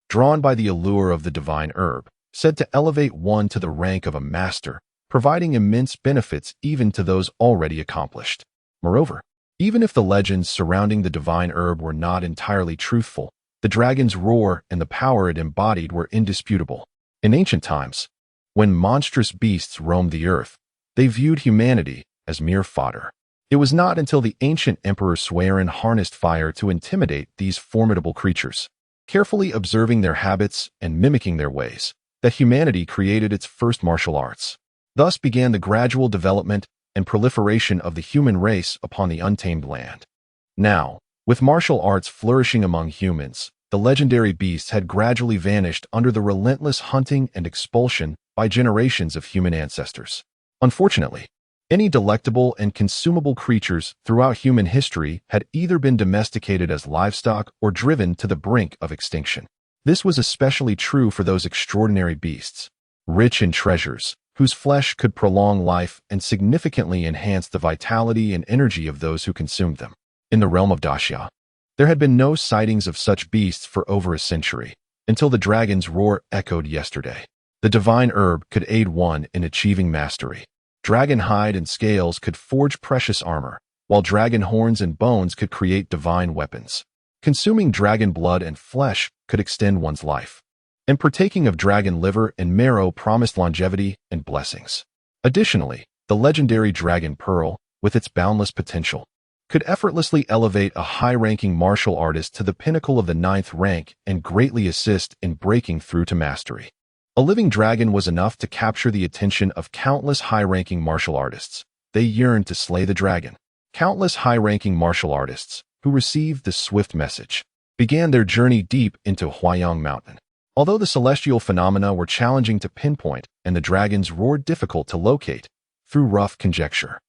drawn by the allure of the divine herb, said to elevate one to the rank of a master, providing immense benefits even to those already accomplished. Moreover, even if the legends surrounding the divine herb were not entirely truthful, the dragon's roar and the power it embodied were indisputable. In ancient times, when monstrous beasts roamed the earth, they viewed humanity as mere fodder. It was not until the ancient Emperor Suiren harnessed fire to intimidate these formidable creatures, carefully observing their habits and mimicking their ways, that humanity created its first martial arts. Thus began the gradual development and proliferation of the human race upon the untamed land. Now, with martial arts flourishing among humans, the legendary beasts had gradually vanished under the relentless hunting and expulsion by generations of human ancestors. Unfortunately, any delectable and consumable creatures throughout human history had either been domesticated as livestock or driven to the brink of extinction. This was especially true for those extraordinary beasts, rich in treasures, whose flesh could prolong life and significantly enhance the vitality and energy of those who consumed them. In the realm of Daxia, there had been no sightings of such beasts for over a century, until the dragon's roar echoed yesterday. The divine herb could aid one in achieving mastery. Dragon hide and scales could forge precious armor, while dragon horns and bones could create divine weapons. Consuming dragon blood and flesh could extend one's life, and partaking of dragon liver and marrow promised longevity and blessings. Additionally, the legendary dragon pearl, with its boundless potential, could effortlessly elevate a high-ranking martial artist to the pinnacle of the 9th rank and greatly assist in breaking through to mastery. A living dragon was enough to capture the attention of countless high-ranking martial artists. They yearned to slay the dragon. Countless high-ranking martial artists, who received the swift message, began their journey deep into Huayang Mountain. Although the celestial phenomena were challenging to pinpoint and the dragon's roar difficult to locate, through rough conjecture,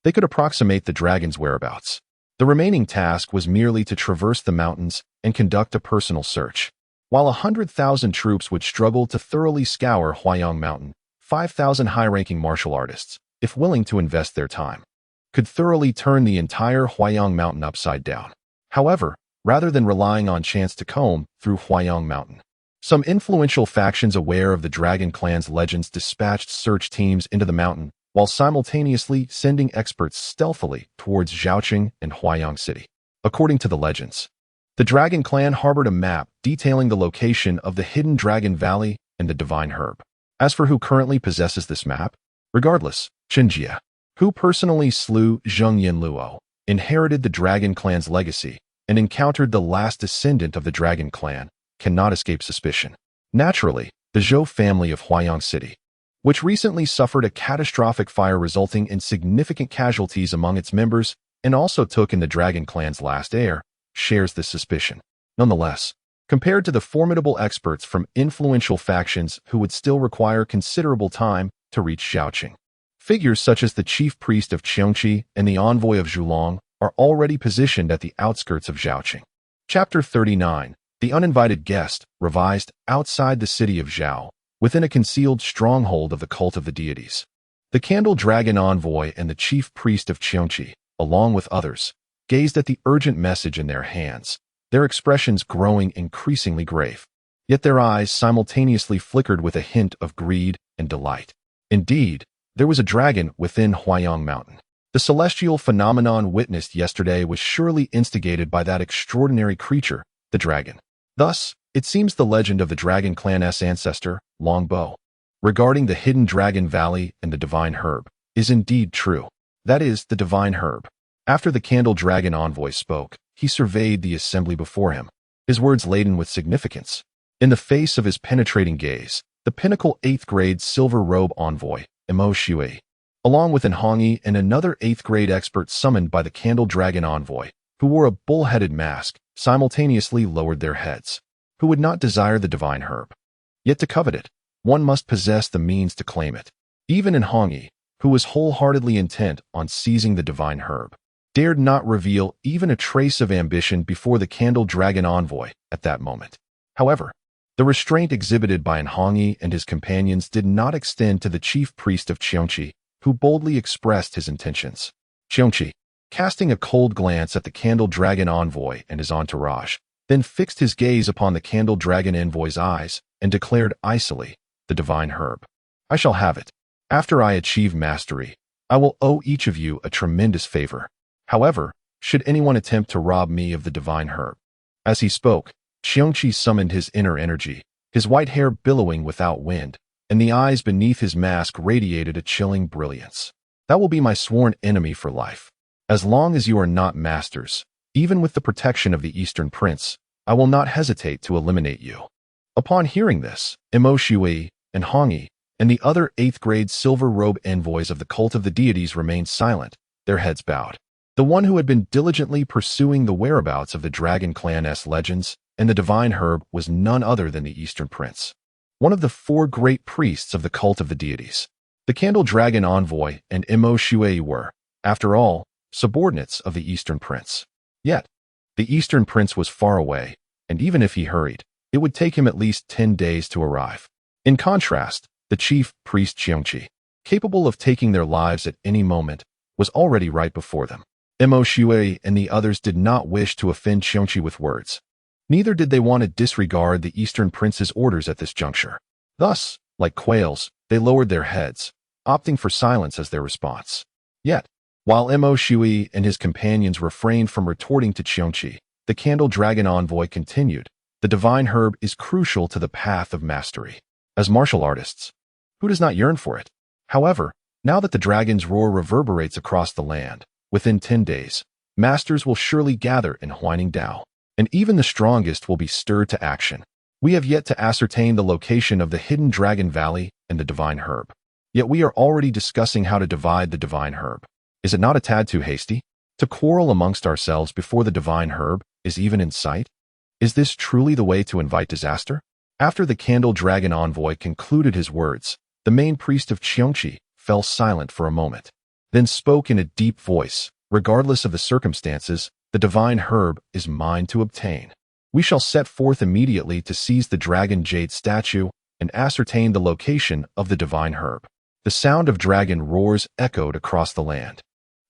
they could approximate the dragon's whereabouts. The remaining task was merely to traverse the mountains and conduct a personal search. While 100,000 troops would struggle to thoroughly scour Huayang Mountain, 5,000 high-ranking martial artists, if willing to invest their time, could thoroughly turn the entire Huayang Mountain upside down. However, rather than relying on chance to comb through Huayang Mountain, some influential factions aware of the Dragon Clan's legends dispatched search teams into the mountain while simultaneously sending experts stealthily towards Zhaoqing and Huayang City. According to the legends, the Dragon Clan harbored a map detailing the location of the hidden Dragon Valley and the Divine Herb. As for who currently possesses this map, regardless, Chen Jie, who personally slew Zheng Yinluo, inherited the Dragon Clan's legacy and encountered the last descendant of the Dragon Clan, cannot escape suspicion. Naturally, the Zhou family of Huayang City, which recently suffered a catastrophic fire resulting in significant casualties among its members and also took in the Dragon Clan's last heir, shares this suspicion. Nonetheless, compared to the formidable experts from influential factions who would still require considerable time to reach Zhaoqing, figures such as the chief priest of Qiongqi and the envoy of Zhulong are already positioned at the outskirts of Zhaoqing. Chapter 39. The Uninvited Guest, revised outside the city of Zhao, within a concealed stronghold of the cult of the deities. The Candle Dragon envoy and the chief priest of Qiongqi, along with others, gazed at the urgent message in their hands, their expressions growing increasingly grave. Yet their eyes simultaneously flickered with a hint of greed and delight. Indeed, there was a dragon within Huayang Mountain. The celestial phenomenon witnessed yesterday was surely instigated by that extraordinary creature, the dragon. Thus, it seems the legend of the Dragon Clan's ancestor, Longbow, regarding the hidden Dragon Valley and the Divine Herb, is indeed true. That is, the Divine Herb. After the Candle Dragon envoy spoke, he surveyed the assembly before him, his words laden with significance. In the face of his penetrating gaze, the pinnacle 8th grade silver robe envoy, Mo Shui, along with an Hongi and another 8th grade expert summoned by the Candle Dragon envoy, who wore a bull-headed mask, simultaneously lowered their heads. Who would not desire the Divine Herb? Yet to covet it, one must possess the means to claim it. Even in Hongi, who was wholeheartedly intent on seizing the Divine Herb, dared not reveal even a trace of ambition before the Candle Dragon envoy at that moment. However, the restraint exhibited by Hongi and his companions did not extend to the chief priest of Qiongqi, who boldly expressed his intentions. Qiongqi, casting a cold glance at the Candle Dragon envoy and his entourage, then fixed his gaze upon the Candle Dragon envoy's eyes and declared icily, the Divine Herb. I shall have it. After I achieve mastery, I will owe each of you a tremendous favor. However, should anyone attempt to rob me of the Divine Herb. As he spoke, Qiongqi summoned his inner energy, his white hair billowing without wind, and the eyes beneath his mask radiated a chilling brilliance. That will be my sworn enemy for life. As long as you are not masters, even with the protection of the Eastern Prince, I will not hesitate to eliminate you. Upon hearing this, Mo Shui and Hongi and the other 8th grade silver robe envoys of the cult of the deities remained silent, their heads bowed. The one who had been diligently pursuing the whereabouts of the Dragon Clan's legends and the Divine Herb was none other than the Eastern Prince, one of the 4 great priests of the cult of the deities. The Candle Dragon envoy and Mo Shui were, after all, subordinates of the Eastern Prince. Yet, the Eastern Prince was far away, and even if he hurried, it would take him at least 10 days to arrive. In contrast, the chief priest Qiongqi, capable of taking their lives at any moment, was already right before them. Mo Shui and the others did not wish to offend Qiongqi with words. Neither did they want to disregard the Eastern Prince's orders at this juncture. Thus, like quails, they lowered their heads, opting for silence as their response. Yet, while Mo Shui and his companions refrained from retorting to Qiongqi, the Candle Dragon envoy continued, the Divine Herb is crucial to the path of mastery. As martial artists, who does not yearn for it? However, now that the dragon's roar reverberates across the land, within 10 days, masters will surely gather in Huaining Dao, and even the strongest will be stirred to action. We have yet to ascertain the location of the hidden Dragon Valley and the Divine Herb. Yet we are already discussing how to divide the Divine Herb. Is it not a tad too hasty? To quarrel amongst ourselves before the Divine Herb is even in sight? Is this truly the way to invite disaster? After the Candle Dragon envoy concluded his words, the main priest of Qiongqi fell silent for a moment, then spoke in a deep voice, regardless of the circumstances, the Divine Herb is mine to obtain. We shall set forth immediately to seize the Dragon Jade statue and ascertain the location of the Divine Herb. The sound of dragon roars echoed across the land,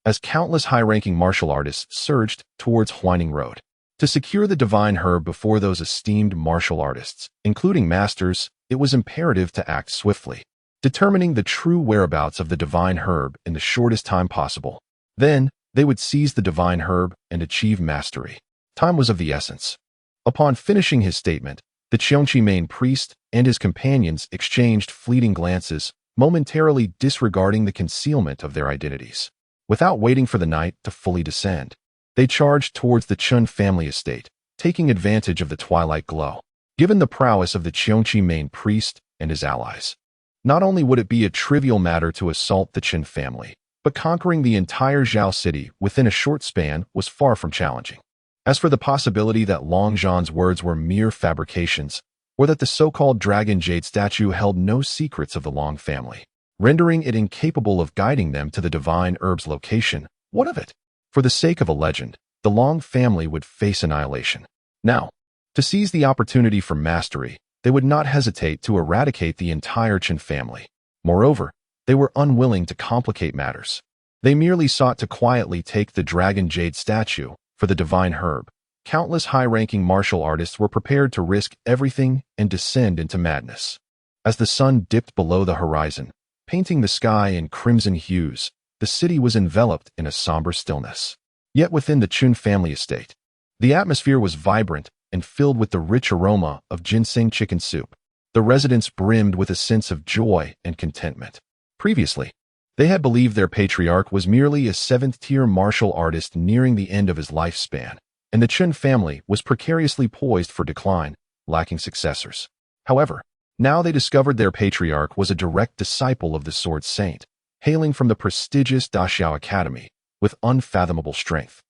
as countless high-ranking martial artists surged towards Huaining Road. To secure the Divine Herb before those esteemed martial artists, including masters, it was imperative to act swiftly. determining the true whereabouts of the divine herb in the shortest time possible. Then, they would seize the divine herb and achieve mastery. Time was of the essence. Upon finishing his statement, the Chen Jie main priest and his companions exchanged fleeting glances, momentarily disregarding the concealment of their identities. Without waiting for the night to fully descend, they charged towards the Chen family estate, taking advantage of the twilight glow. Given the prowess of the Chen Jie main priest and his allies, not only would it be a trivial matter to assault the Chen family, but conquering the entire Zhao city within a short span was far from challenging. As for the possibility that Long Zhan's words were mere fabrications, or that the so-called dragon jade statue held no secrets of the Long family, rendering it incapable of guiding them to the divine herb's location, what of it? For the sake of a legend, the Long family would face annihilation. Now, to seize the opportunity for mastery, they would not hesitate to eradicate the entire Chen family. Moreover, they were unwilling to complicate matters. They merely sought to quietly take the dragon jade statue for the divine herb. Countless high-ranking martial artists were prepared to risk everything and descend into madness. As the sun dipped below the horizon, painting the sky in crimson hues, the city was enveloped in a somber stillness. Yet within the Chen family estate, the atmosphere was vibrant and filled with the rich aroma of ginseng chicken soup. The residents brimmed with a sense of joy and contentment. Previously, they had believed their patriarch was merely a seventh-tier martial artist nearing the end of his lifespan, and the Chen family was precariously poised for decline, lacking successors. However, now they discovered their patriarch was a direct disciple of the Sword Saint, hailing from the prestigious Daxiao Academy, with unfathomable strength.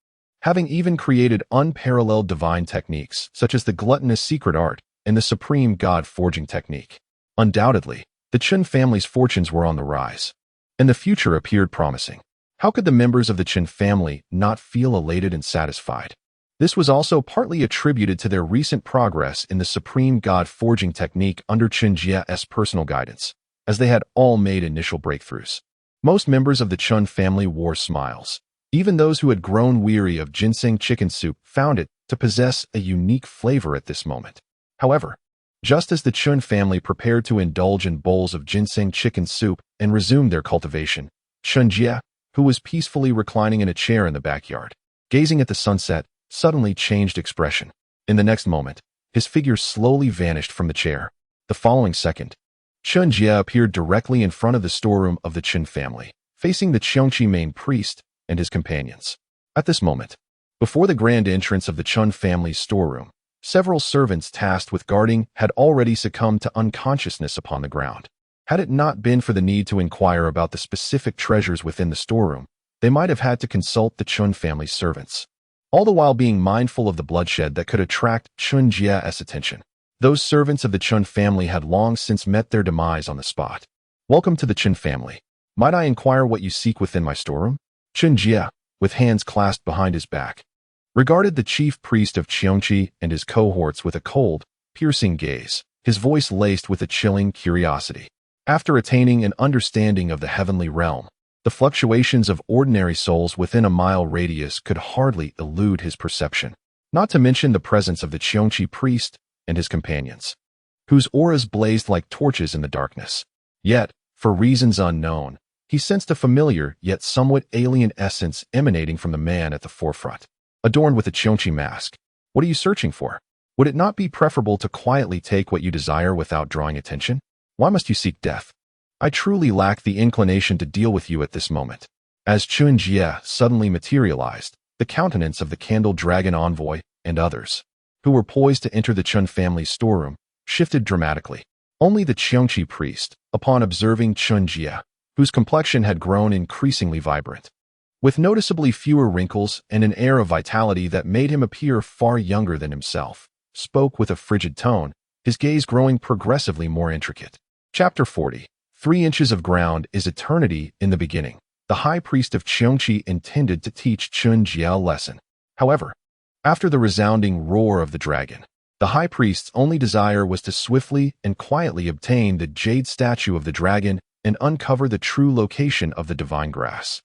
Having even created unparalleled divine techniques such as the gluttonous secret art and the supreme god-forging technique. Undoubtedly, the Chen family's fortunes were on the rise, and the future appeared promising. How could the members of the Chen family not feel elated and satisfied? This was also partly attributed to their recent progress in the supreme god-forging technique under Chen Jie's personal guidance, as they had all made initial breakthroughs. Most members of the Chen family wore smiles. Even those who had grown weary of ginseng chicken soup found it to possess a unique flavor at this moment. However, just as the Chen family prepared to indulge in bowls of ginseng chicken soup and resume their cultivation, Chen Jie, who was peacefully reclining in a chair in the backyard, gazing at the sunset, suddenly changed expression. In the next moment, his figure slowly vanished from the chair. The following second, Chen Jie appeared directly in front of the storeroom of the Chen family, facing the Chen Jie main priest and his companions. At this moment, before the grand entrance of the Chen family's storeroom, several servants tasked with guarding had already succumbed to unconsciousness upon the ground. Had it not been for the need to inquire about the specific treasures within the storeroom, they might have had to consult the Chen family's servants, all the while being mindful of the bloodshed that could attract Chen Jie's attention. Those servants of the Chen family had long since met their demise on the spot. "Welcome to the Chen family. Might I inquire what you seek within my storeroom?" Chen Jie, with hands clasped behind his back, regarded the chief priest of Chen Jie and his cohorts with a cold, piercing gaze, his voice laced with a chilling curiosity. After attaining an understanding of the heavenly realm, the fluctuations of ordinary souls within a mile radius could hardly elude his perception, not to mention the presence of the Chen Jie priest and his companions, whose auras blazed like torches in the darkness. Yet, for reasons unknown, he sensed a familiar yet somewhat alien essence emanating from the man at the forefront, adorned with a Chen Jie mask. "What are you searching for? Would it not be preferable to quietly take what you desire without drawing attention? Why must you seek death? I truly lack the inclination to deal with you at this moment." As Chen Jie suddenly materialized, the countenance of the Candle Dragon envoy and others, who were poised to enter the Chen family's storeroom, shifted dramatically. Only the Chen Jie priest, upon observing Chen Jie, whose complexion had grown increasingly vibrant, with noticeably fewer wrinkles and an air of vitality that made him appear far younger than himself, spoke with a frigid tone, his gaze growing progressively more intricate. Chapter 40. 3 inches of ground is eternity in the beginning. The high priest of Chen Jie intended to teach Chen Jie a lesson. However, after the resounding roar of the dragon, the high priest's only desire was to swiftly and quietly obtain the jade statue of the dragon and uncover the true location of the divine grass.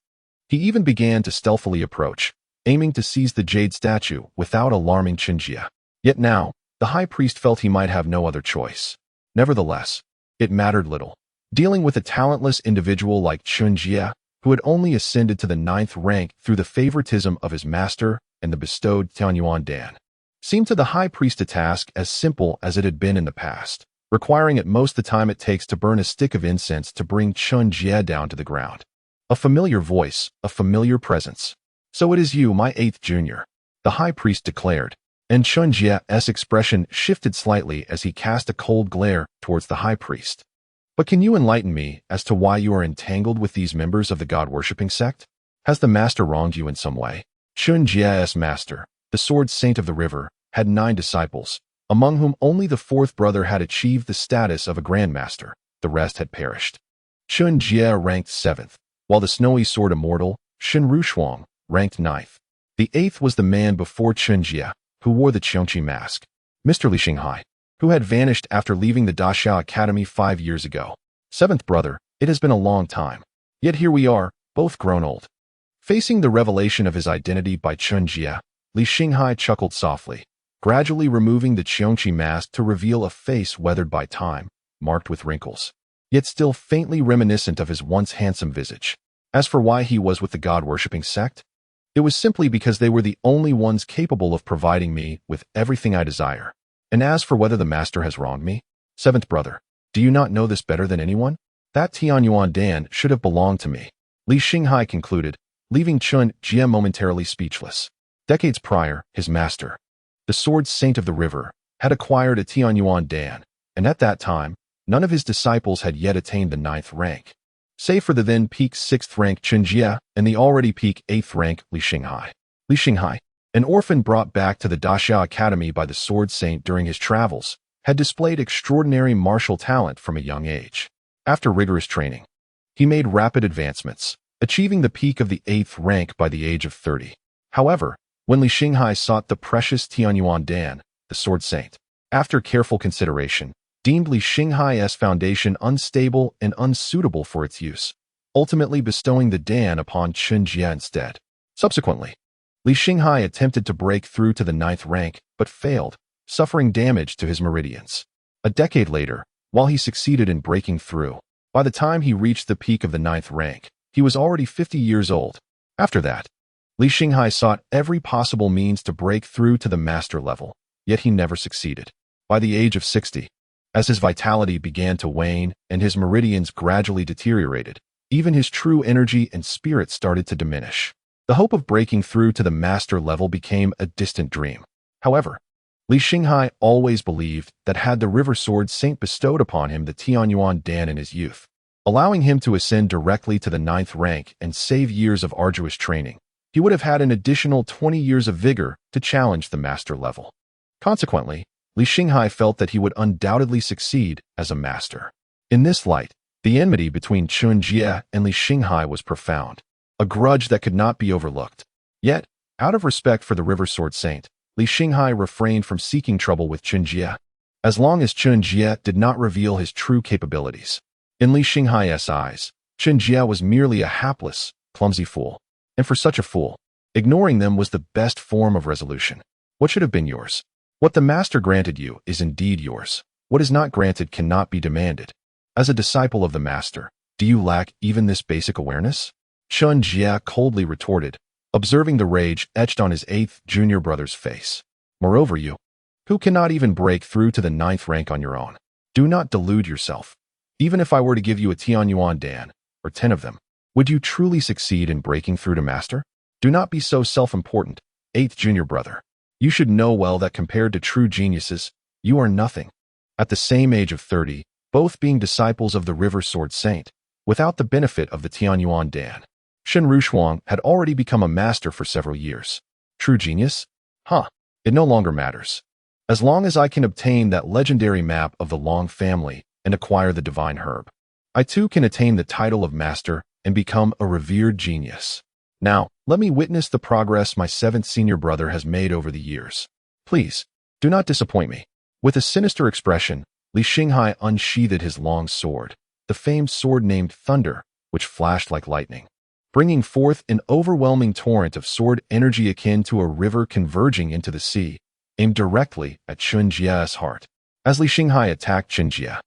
He even began to stealthily approach, aiming to seize the jade statue without alarming Chen Jie. Yet now, the high priest felt he might have no other choice. Nevertheless, it mattered little. Dealing with a talentless individual like Chen Jie, who had only ascended to the 9th rank through the favoritism of his master and the bestowed Tianyuan Dan, seemed to the high priest a task as simple as it had been in the past, requiring at most the time it takes to burn a stick of incense to bring Chen Jie down to the ground. A familiar voice, a familiar presence. "So it is you, my 8th junior," the high priest declared, and Chen Jie's expression shifted slightly as he cast a cold glare towards the high priest. "But can you enlighten me as to why you are entangled with these members of the god-worshipping sect? Has the master wronged you in some way?" Chen Jie's master, the sword saint of the river, had 9 disciples, among whom only the 4th brother had achieved the status of a grandmaster. The rest had perished. Chen Jie ranked 7th, while the snowy sword immortal, Shen Rushuang, ranked 9th. The 8th was the man before Chen Jie, who wore the Qiongqi mask, Mr. Li Xinghai, who had vanished after leaving the Daxia Academy 5 years ago. 7th brother, it has been a long time. Yet here we are, both grown old. Facing the revelation of his identity by Chen Jie, Li Xinghai chuckled softly, gradually removing the Qiongqi mask to reveal a face weathered by time, marked with wrinkles, yet still faintly reminiscent of his once handsome visage. As for why he was with the god-worshipping sect, it was simply because they were the only ones capable of providing me with everything I desire. And as for whether the master has wronged me, 7th brother, do you not know this better than anyone? That Tianyuan Dan should have belonged to me, Li Xinghai concluded, leaving Chen Jie momentarily speechless. Decades prior, his master, the sword saint of the river, had acquired a Tianyuan Dan, and at that time, none of his disciples had yet attained the 9th rank, save for the then peak 6th rank Chen Jie and the already peak 8th rank Li Xinghai. Li Xinghai, an orphan brought back to the Daxia Academy by the sword saint during his travels, had displayed extraordinary martial talent from a young age. After rigorous training, he made rapid advancements, achieving the peak of the 8th rank by the age of 30. However, when Li Xinghai sought the precious Tianyuan Dan, the sword saint, after careful consideration, deemed Li Xinghai's foundation unstable and unsuitable for its use, ultimately bestowing the Dan upon Chen Jie instead. Subsequently, Li Xinghai attempted to break through to the 9th rank, but failed, suffering damage to his meridians. A decade later, while he succeeded in breaking through, by the time he reached the peak of the 9th rank, he was already 50 years old. After that, Li Xinghai sought every possible means to break through to the master level, yet he never succeeded. By the age of 60, as his vitality began to wane and his meridians gradually deteriorated, even his true energy and spirit started to diminish. The hope of breaking through to the master level became a distant dream. However, Li Xinghai always believed that had the river sword saint bestowed upon him the Tianyuan Dan in his youth, allowing him to ascend directly to the 9th rank and save years of arduous training, he would have had an additional 20 years of vigor to challenge the master level. Consequently, Li Xinghai felt that he would undoubtedly succeed as a master. In this light, the enmity between Chen Jie and Li Xinghai was profound, a grudge that could not be overlooked. Yet, out of respect for the river sword saint, Li Xinghai refrained from seeking trouble with Chen Jie, as long as Chen Jie did not reveal his true capabilities. In Li Xinghai's eyes, Chen Jie was merely a hapless, clumsy fool, and for such a fool, ignoring them was the best form of resolution. What should have been yours? What the master granted you is indeed yours. What is not granted cannot be demanded. As a disciple of the master, do you lack even this basic awareness? Chen Jie coldly retorted, observing the rage etched on his 8th junior brother's face. Moreover, you, who cannot even break through to the 9th rank on your own, do not delude yourself. Even if I were to give you a Tianyuan Dan, or 10 of them, would you truly succeed in breaking through to master? Do not be so self-important, 8th junior brother. You should know well that compared to true geniuses, you are nothing. At the same age of 30, both being disciples of the river sword saint, without the benefit of the Tianyuan Dan, Shen Rushuang had already become a master for several years. True genius? It no longer matters. As long as I can obtain that legendary map of the Long family and acquire the divine herb, I too can attain the title of master and become a revered genius. Now, let me witness the progress my 7th senior brother has made over the years. Please, do not disappoint me. With a sinister expression, Li Xinghai unsheathed his long sword, the famed sword named Thunder, which flashed like lightning, bringing forth an overwhelming torrent of sword energy akin to a river converging into the sea, aimed directly at Chen Jie's heart. As Li Xinghai attacked Chen Jie,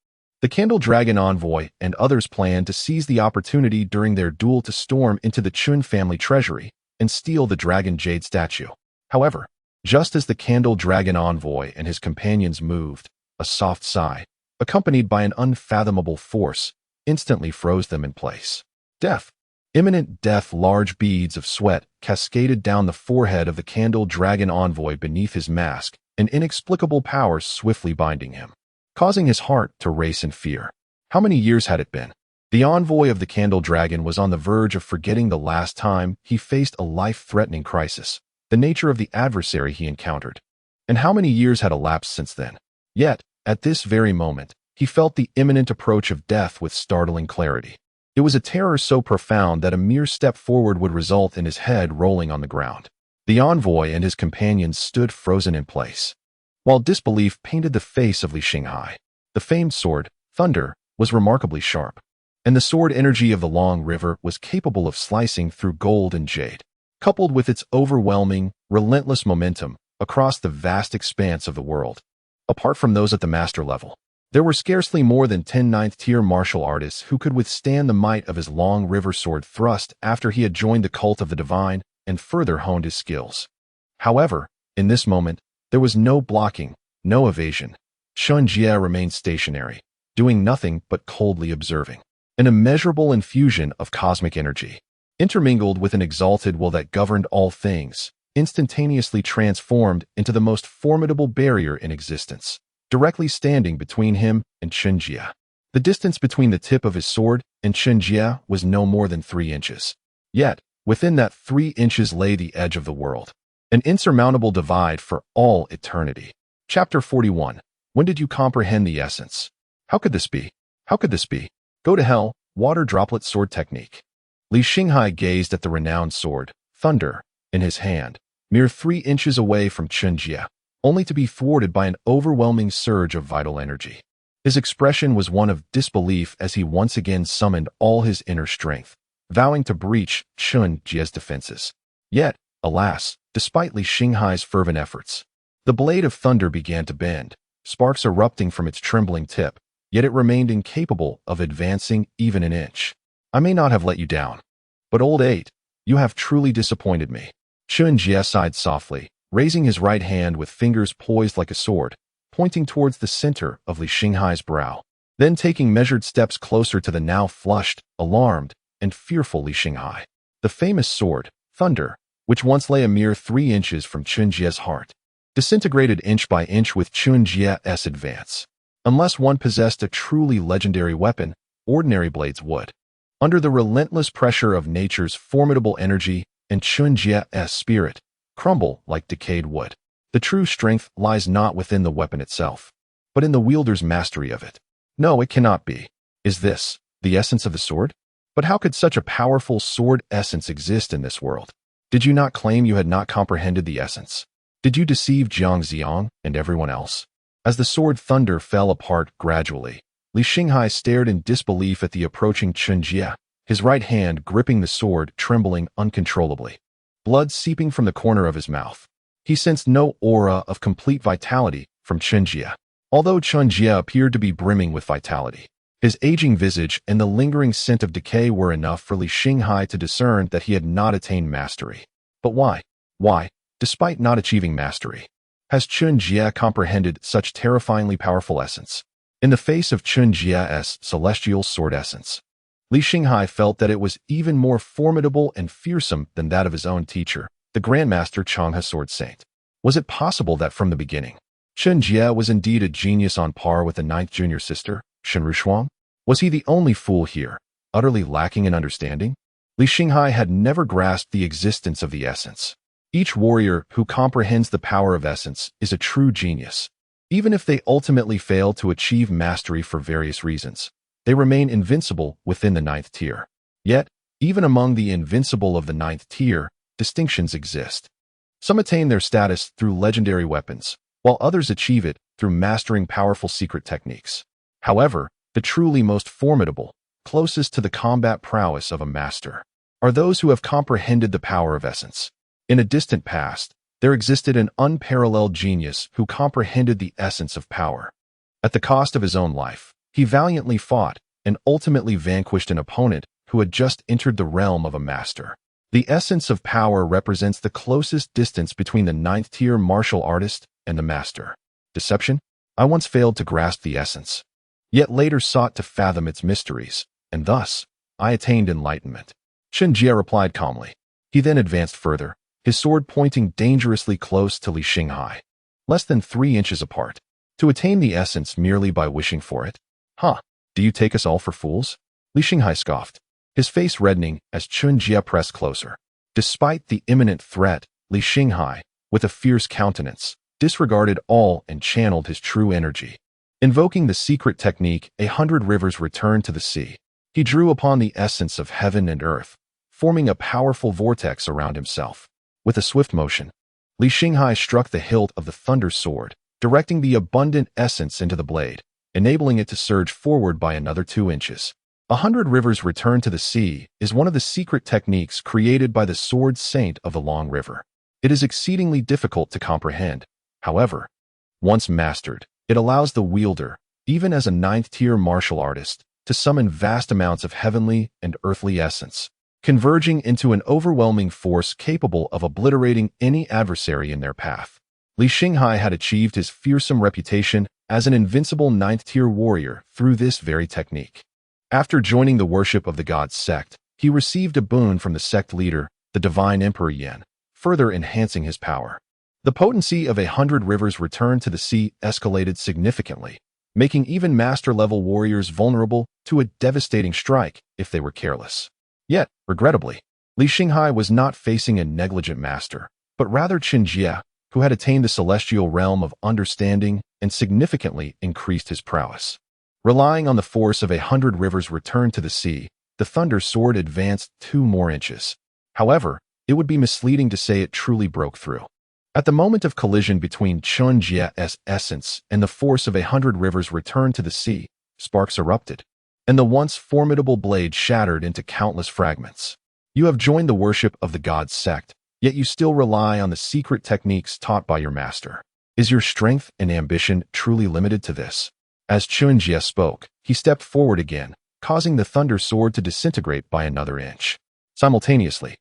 The Candle Dragon envoy and others planned to seize the opportunity during their duel to storm into the Chen family treasury and steal the Dragon Jade statue. However, just as the Candle Dragon envoy and his companions moved, a soft sigh, accompanied by an unfathomable force, instantly froze them in place. Death. Imminent death. Large beads of sweat cascaded down the forehead of the Candle Dragon envoy beneath his mask, an inexplicable power swiftly binding him, causing his heart to race in fear. How many years had it been? The envoy of the Candle Dragon was on the verge of forgetting the last time he faced a life-threatening crisis, the nature of the adversary he encountered. And how many years had elapsed since then? Yet, at this very moment, he felt the imminent approach of death with startling clarity. It was a terror so profound that a mere step forward would result in his head rolling on the ground. The envoy and his companions stood frozen in place, while disbelief painted the face of Li Xinghai. The famed sword, Thunder, was remarkably sharp, and the sword energy of the Long River was capable of slicing through gold and jade, coupled with its overwhelming, relentless momentum across the vast expanse of the world. Apart from those at the master level, there were scarcely more than 10 ninth-tier martial artists who could withstand the might of his Long River sword thrust after he had joined the cult of the divine and further honed his skills. However, in this moment, there was no blocking, no evasion. Chen Jie remained stationary, doing nothing but coldly observing. An immeasurable infusion of cosmic energy, intermingled with an exalted will that governed all things, instantaneously transformed into the most formidable barrier in existence, directly standing between him and Chen Jie. The distance between the tip of his sword and Chen Jie was no more than 3 inches. Yet, within that 3 inches lay the edge of the world, an insurmountable divide for all eternity. Chapter 41. When did you comprehend the essence? How could this be? How could this be? Go to hell. Water droplet sword technique. Li Xinghai gazed at the renowned sword, Thunder, in his hand, mere 3 inches away from Chen Jie, only to be thwarted by an overwhelming surge of vital energy. His expression was one of disbelief as he once again summoned all his inner strength, vowing to breach Chen Jie's defenses. Yet, alas, despite Li Xinghai's fervent efforts, the blade of thunder began to bend, sparks erupting from its trembling tip, yet it remained incapable of advancing even an inch. I may not have let you down, but old 8, you have truly disappointed me. Chen Jie sighed softly, raising his right hand with fingers poised like a sword, pointing towards the center of Li Xinghai's brow, then taking measured steps closer to the now flushed, alarmed, and fearful Li Xinghai. The famous sword, Thunder, which once lay a mere 3 inches from Chen Jie's heart, disintegrated inch by inch with Chen Jie's advance. Unless one possessed a truly legendary weapon, ordinary blades would, under the relentless pressure of nature's formidable energy and Chen Jie's spirit, crumble like decayed wood. The true strength lies not within the weapon itself, but in the wielder's mastery of it. No, it cannot be. Is this the essence of the sword? But how could such a powerful sword essence exist in this world? Did you not claim you had not comprehended the essence? Did you deceive Jiang Xiang and everyone else? As the sword Thunder fell apart gradually, Li Xinghai stared in disbelief at the approaching Chen Jie, his right hand gripping the sword, trembling uncontrollably, blood seeping from the corner of his mouth. He sensed no aura of complete vitality from Chen Jie, although Chen Jie appeared to be brimming with vitality. His aging visage and the lingering scent of decay were enough for Li Xinghai to discern that he had not attained mastery. But why? Why, despite not achieving mastery, has Chen Jie comprehended such terrifyingly powerful essence? In the face of Chen Jie's celestial sword essence, Li Xinghai felt that it was even more formidable and fearsome than that of his own teacher, the Grandmaster Changhe Sword Saint. Was it possible that from the beginning, Chen Jie was indeed a genius on par with the 9th junior sister, Shen Rushuang? Was he the only fool here, utterly lacking in understanding? Li Xinghai had never grasped the existence of the essence. Each warrior who comprehends the power of essence is a true genius. Even if they ultimately fail to achieve mastery for various reasons, they remain invincible within the 9th tier. Yet, even among the invincible of the 9th tier, distinctions exist. Some attain their status through legendary weapons, while others achieve it through mastering powerful secret techniques. However, the truly most formidable, closest to the combat prowess of a master, are those who have comprehended the power of essence. In a distant past, there existed an unparalleled genius who comprehended the essence of power. At the cost of his own life, He valiantly fought and ultimately vanquished an opponent who had just entered the realm of a master. The essence of power represents the closest distance between the ninth-tier martial artist and the master. Deception? I once failed to grasp the essence, yet later sought to fathom its mysteries, and thus, I attained enlightenment. Chen Jie replied calmly. He then advanced further, his sword pointing dangerously close to Li Xinghai, less than 3 inches apart. To attain the essence merely by wishing for it? Huh, do you take us all for fools? Li Xinghai scoffed, his face reddening as Chen Jie pressed closer. Despite the imminent threat, Li Xinghai, with a fierce countenance, disregarded all and channeled his true energy. Invoking the secret technique, 100 rivers returned to the sea. He drew upon the essence of heaven and earth, forming a powerful vortex around himself. With a swift motion, Li Xinghai struck the hilt of the thunder sword, directing the abundant essence into the blade, enabling it to surge forward by another 2 inches. 100 rivers returned to the sea is one of the secret techniques created by the sword saint of the Long River. It is exceedingly difficult to comprehend. However, once mastered, it allows the wielder, even as a 9th-tier martial artist, to summon vast amounts of heavenly and earthly essence, converging into an overwhelming force capable of obliterating any adversary in their path. Li Xinghai had achieved his fearsome reputation as an invincible 9th-tier warrior through this very technique. After joining the worship of the god's sect, he received a boon from the sect leader, the divine Emperor Yan, further enhancing his power. The potency of 100 rivers returned to the sea escalated significantly, making even master-level warriors vulnerable to a devastating strike if they were careless. Yet, regrettably, Li Xinghai was not facing a negligent master, but rather Chen Jie, who had attained the celestial realm of understanding and significantly increased his prowess. Relying on the force of 100 rivers returned to the sea, the thunder sword advanced 2 more inches. However, it would be misleading to say it truly broke through. At the moment of collision between Chen Jie's essence and the force of 100 rivers returned to the sea, sparks erupted, and the once formidable blade shattered into countless fragments. You have joined the worship of the god's sect, yet you still rely on the secret techniques taught by your master. Is your strength and ambition truly limited to this? As Chen Jie spoke, he stepped forward again, causing the thunder sword to disintegrate by another inch. Simultaneously,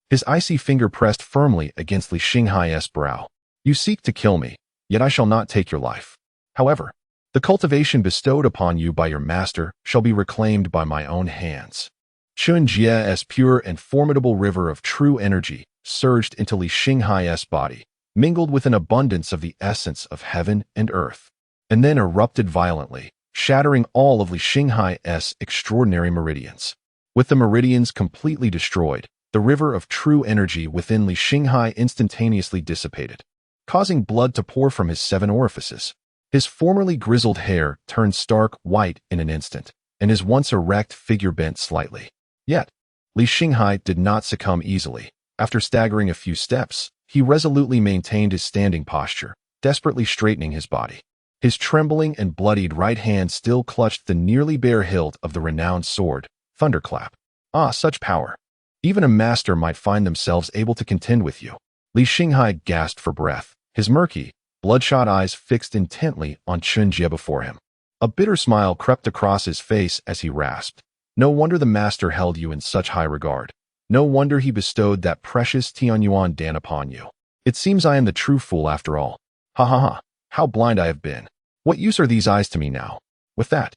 his icy finger pressed firmly against Li Xinghai's brow. You seek to kill me, yet I shall not take your life. However, the cultivation bestowed upon you by your master shall be reclaimed by my own hands. Chen Jie's pure and formidable river of true energy surged into Li Xinghai's body, mingled with an abundance of the essence of heaven and earth, and then erupted violently, shattering all of Li Xinghai's extraordinary meridians. With the meridians completely destroyed, the river of true energy within Li Xinghai instantaneously dissipated, causing blood to pour from his 7 orifices. His formerly grizzled hair turned stark white in an instant, and his once erect figure bent slightly. Yet, Li Xinghai did not succumb easily. After staggering a few steps, he resolutely maintained his standing posture, desperately straightening his body. His trembling and bloodied right hand still clutched the nearly bare hilt of the renowned sword, Thunderclap. Ah, such power! Even a master might find themselves able to contend with you. Li Xinghai gasped for breath, his murky, bloodshot eyes fixed intently on Chen Jie before him. A bitter smile crept across his face as he rasped. No wonder the master held you in such high regard. No wonder he bestowed that precious Tianyuan Dan upon you. It seems I am the true fool after all. Ha ha ha, how blind I have been. What use are these eyes to me now? With that,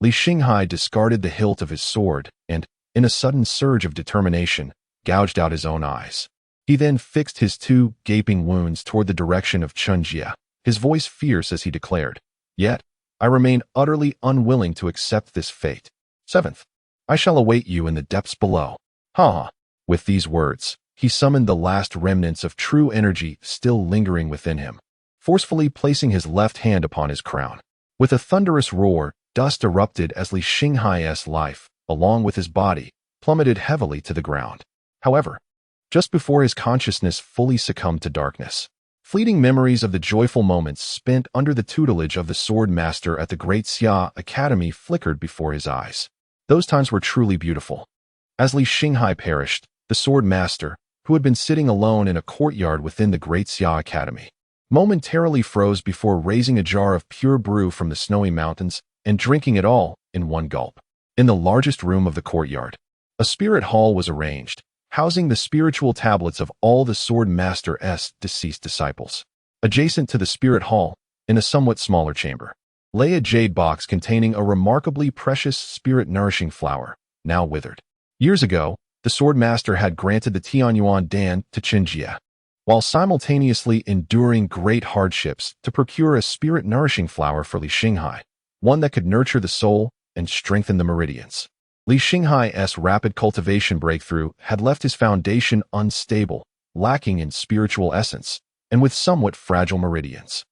Li Xinghai discarded the hilt of his sword and, in a sudden surge of determination, gouged out his own eyes. He then fixed his 2 gaping wounds toward the direction of Chen Jie, his voice fierce as he declared, Yet, I remain utterly unwilling to accept this fate. 7th, I shall await you in the depths below. Ha ha. With these words, he summoned the last remnants of true energy still lingering within him, forcefully placing his left hand upon his crown. With a thunderous roar, dust erupted as Li Xinghai's life, along with his body, plummeted heavily to the ground. However, just before his consciousness fully succumbed to darkness, fleeting memories of the joyful moments spent under the tutelage of the sword master at the Great Xia Academy flickered before his eyes. Those times were truly beautiful. As Li Xinghai perished, the sword master, who had been sitting alone in a courtyard within the Great Xia Academy, momentarily froze before raising a jar of pure brew from the snowy mountains and drinking it all in one gulp. In the largest room of the courtyard, a spirit hall was arranged, housing the spiritual tablets of all the sword master's deceased disciples. Adjacent to the spirit hall, in a somewhat smaller chamber, lay a jade box containing a remarkably precious spirit-nourishing flower, now withered. Years ago, the sword master had granted the Tianyuan Dan to Chen Jie, while simultaneously enduring great hardships to procure a spirit-nourishing flower for Li Xinghai, one that could nurture the soul and strengthen the meridians. Li Xinghai's rapid cultivation breakthrough had left his foundation unstable, lacking in spiritual essence, and with somewhat fragile meridians.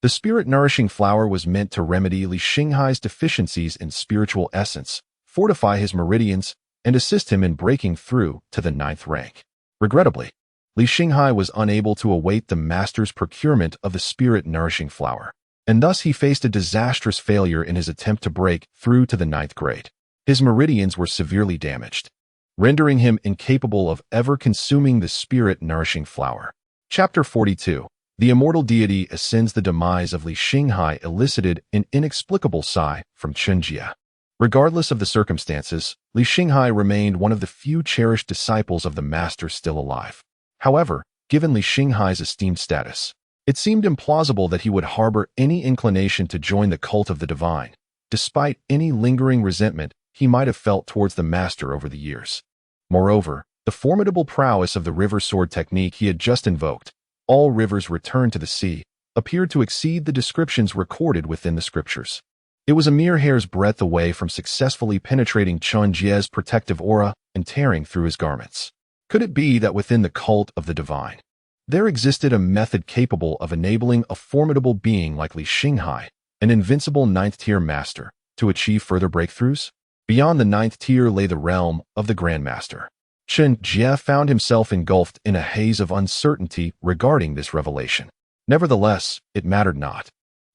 The spirit-nourishing flower was meant to remedy Li Xinghai's deficiencies in spiritual essence, fortify his meridians, and assist him in breaking through to the 9th rank. Regrettably, Li Xinghai was unable to await the master's procurement of the spirit-nourishing flower, and thus he faced a disastrous failure in his attempt to break through to the 9th grade. His meridians were severely damaged, rendering him incapable of ever consuming the spirit-nourishing flower. Chapter 42. The immortal deity ascends. The demise of Li Xinghai elicited an inexplicable sigh from Chen Jie. Regardless of the circumstances, Li Xinghai remained one of the few cherished disciples of the master still alive. However, given Li Xinghai's esteemed status, it seemed implausible that he would harbor any inclination to join the cult of the divine, despite any lingering resentment he might have felt towards the master over the years. Moreover, the formidable prowess of the river sword technique he had just invoked, all rivers return to the sea, appeared to exceed the descriptions recorded within the scriptures. It was a mere hair's breadth away from successfully penetrating Chen Jie's protective aura and tearing through his garments. Could it be that within the cult of the divine, there existed a method capable of enabling a formidable being like Li Xinghai, an invincible 9th-tier master, to achieve further breakthroughs? Beyond the 9th tier lay the realm of the Grandmaster. Chen Jie found himself engulfed in a haze of uncertainty regarding this revelation. Nevertheless, it mattered not.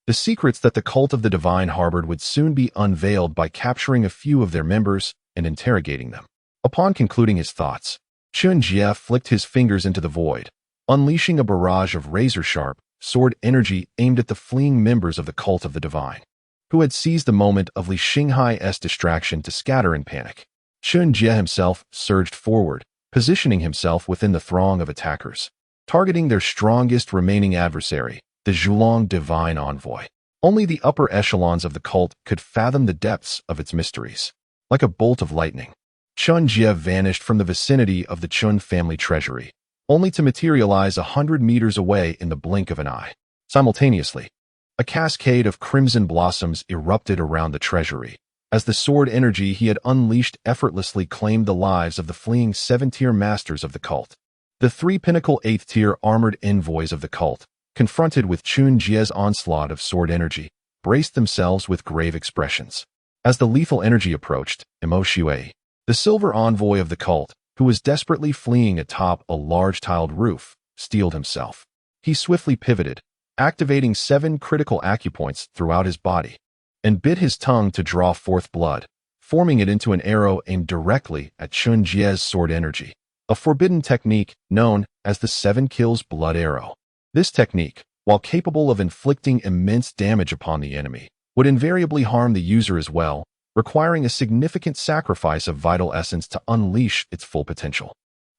The secrets that the cult of the divine harbored would soon be unveiled by capturing a few of their members and interrogating them. Upon concluding his thoughts, Chen Jie flicked his fingers into the void, unleashing a barrage of razor-sharp, sword energy aimed at the fleeing members of the cult of the divine, who had seized the moment of Li Xinghai's distraction to scatter in panic. Chen Jie himself surged forward, positioning himself within the throng of attackers, targeting their strongest remaining adversary, the Zhulong Divine Envoy. Only the upper echelons of the cult could fathom the depths of its mysteries. Like a bolt of lightning, Chen Jie vanished from the vicinity of the Chen family treasury, only to materialize 100 meters away in the blink of an eye. Simultaneously, a cascade of crimson blossoms erupted around the treasury, as the sword energy he had unleashed effortlessly claimed the lives of the fleeing 7th-tier masters of the cult. The 3 pinnacle 8th-tier armored envoys of the cult, confronted with Chen Jie's onslaught of sword energy, braced themselves with grave expressions. As the lethal energy approached, Imo Shui, the silver envoy of the cult, who was desperately fleeing atop a large tiled roof, steeled himself. He swiftly pivoted, activating 7 critical acupoints throughout his body, and bit his tongue to draw forth blood, forming it into an arrow aimed directly at Chen Jie's sword energy, a forbidden technique known as the 7 kills blood arrow. This technique, while capable of inflicting immense damage upon the enemy, would invariably harm the user as well, requiring a significant sacrifice of vital essence to unleash its full potential.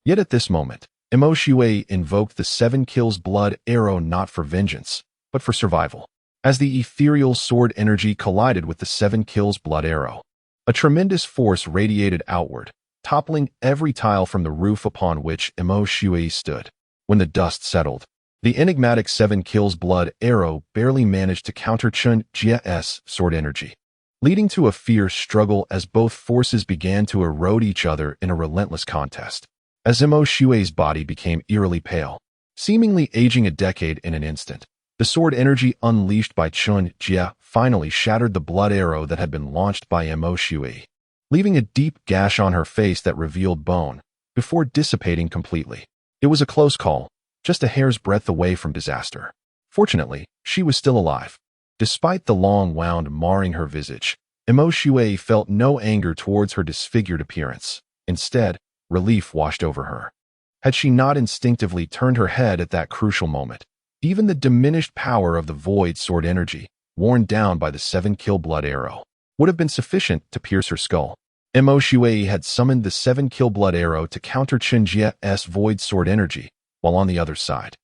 Yet at this moment, Imo Shui invoked the 7 kills blood arrow not for vengeance, but for survival. As the ethereal sword energy collided with the 7 kills blood arrow, a tremendous force radiated outward, toppling every tile from the roof upon which Imo Shui stood. When the dust settled, the enigmatic 7 kills blood arrow barely managed to counter Chen Jie's sword energy, leading to a fierce struggle as both forces began to erode each other in a relentless contest. As Imo Shui's body became eerily pale, seemingly aging a decade in an instant, the sword energy unleashed by Chen Jie finally shattered the blood arrow that had been launched by Imo Shui, leaving a deep gash on her face that revealed bone, before dissipating completely. It was a close call, just a hair's breadth away from disaster. Fortunately, she was still alive. Despite the long wound marring her visage, Imo Shui felt no anger towards her disfigured appearance. Instead, relief washed over her. Had she not instinctively turned her head at that crucial moment, even the diminished power of the void sword energy worn down by the 7-kill blood arrow, would have been sufficient to pierce her skull. Mo Shui had summoned the 7-kill blood arrow to counter Chen Jie's void sword energy, while on the other side,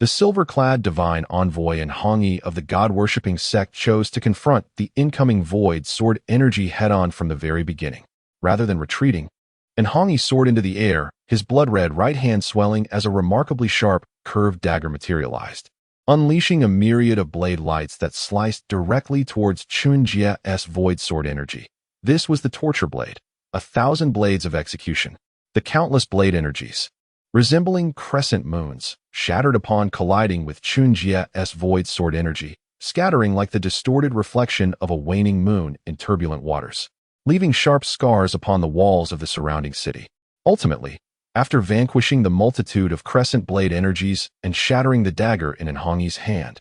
the silver-clad divine envoy and Hongyi of the god-worshipping sect chose to confront the incoming void sword energy head-on from the very beginning. Rather than retreating, and Hongyi soared into the air, his blood-red right hand swelling as a remarkably sharp, curved dagger materialized, unleashing a myriad of blade lights that sliced directly towards Chen Jie's void sword energy. This was the torture blade, 1,000 blades of execution. The countless blade energies, resembling crescent moons, shattered upon colliding with Chen Jie's void sword energy, scattering like the distorted reflection of a waning moon in turbulent waters, leaving sharp scars upon the walls of the surrounding city. Ultimately, after vanquishing the multitude of crescent blade energies and shattering the dagger in Hongyi's hand,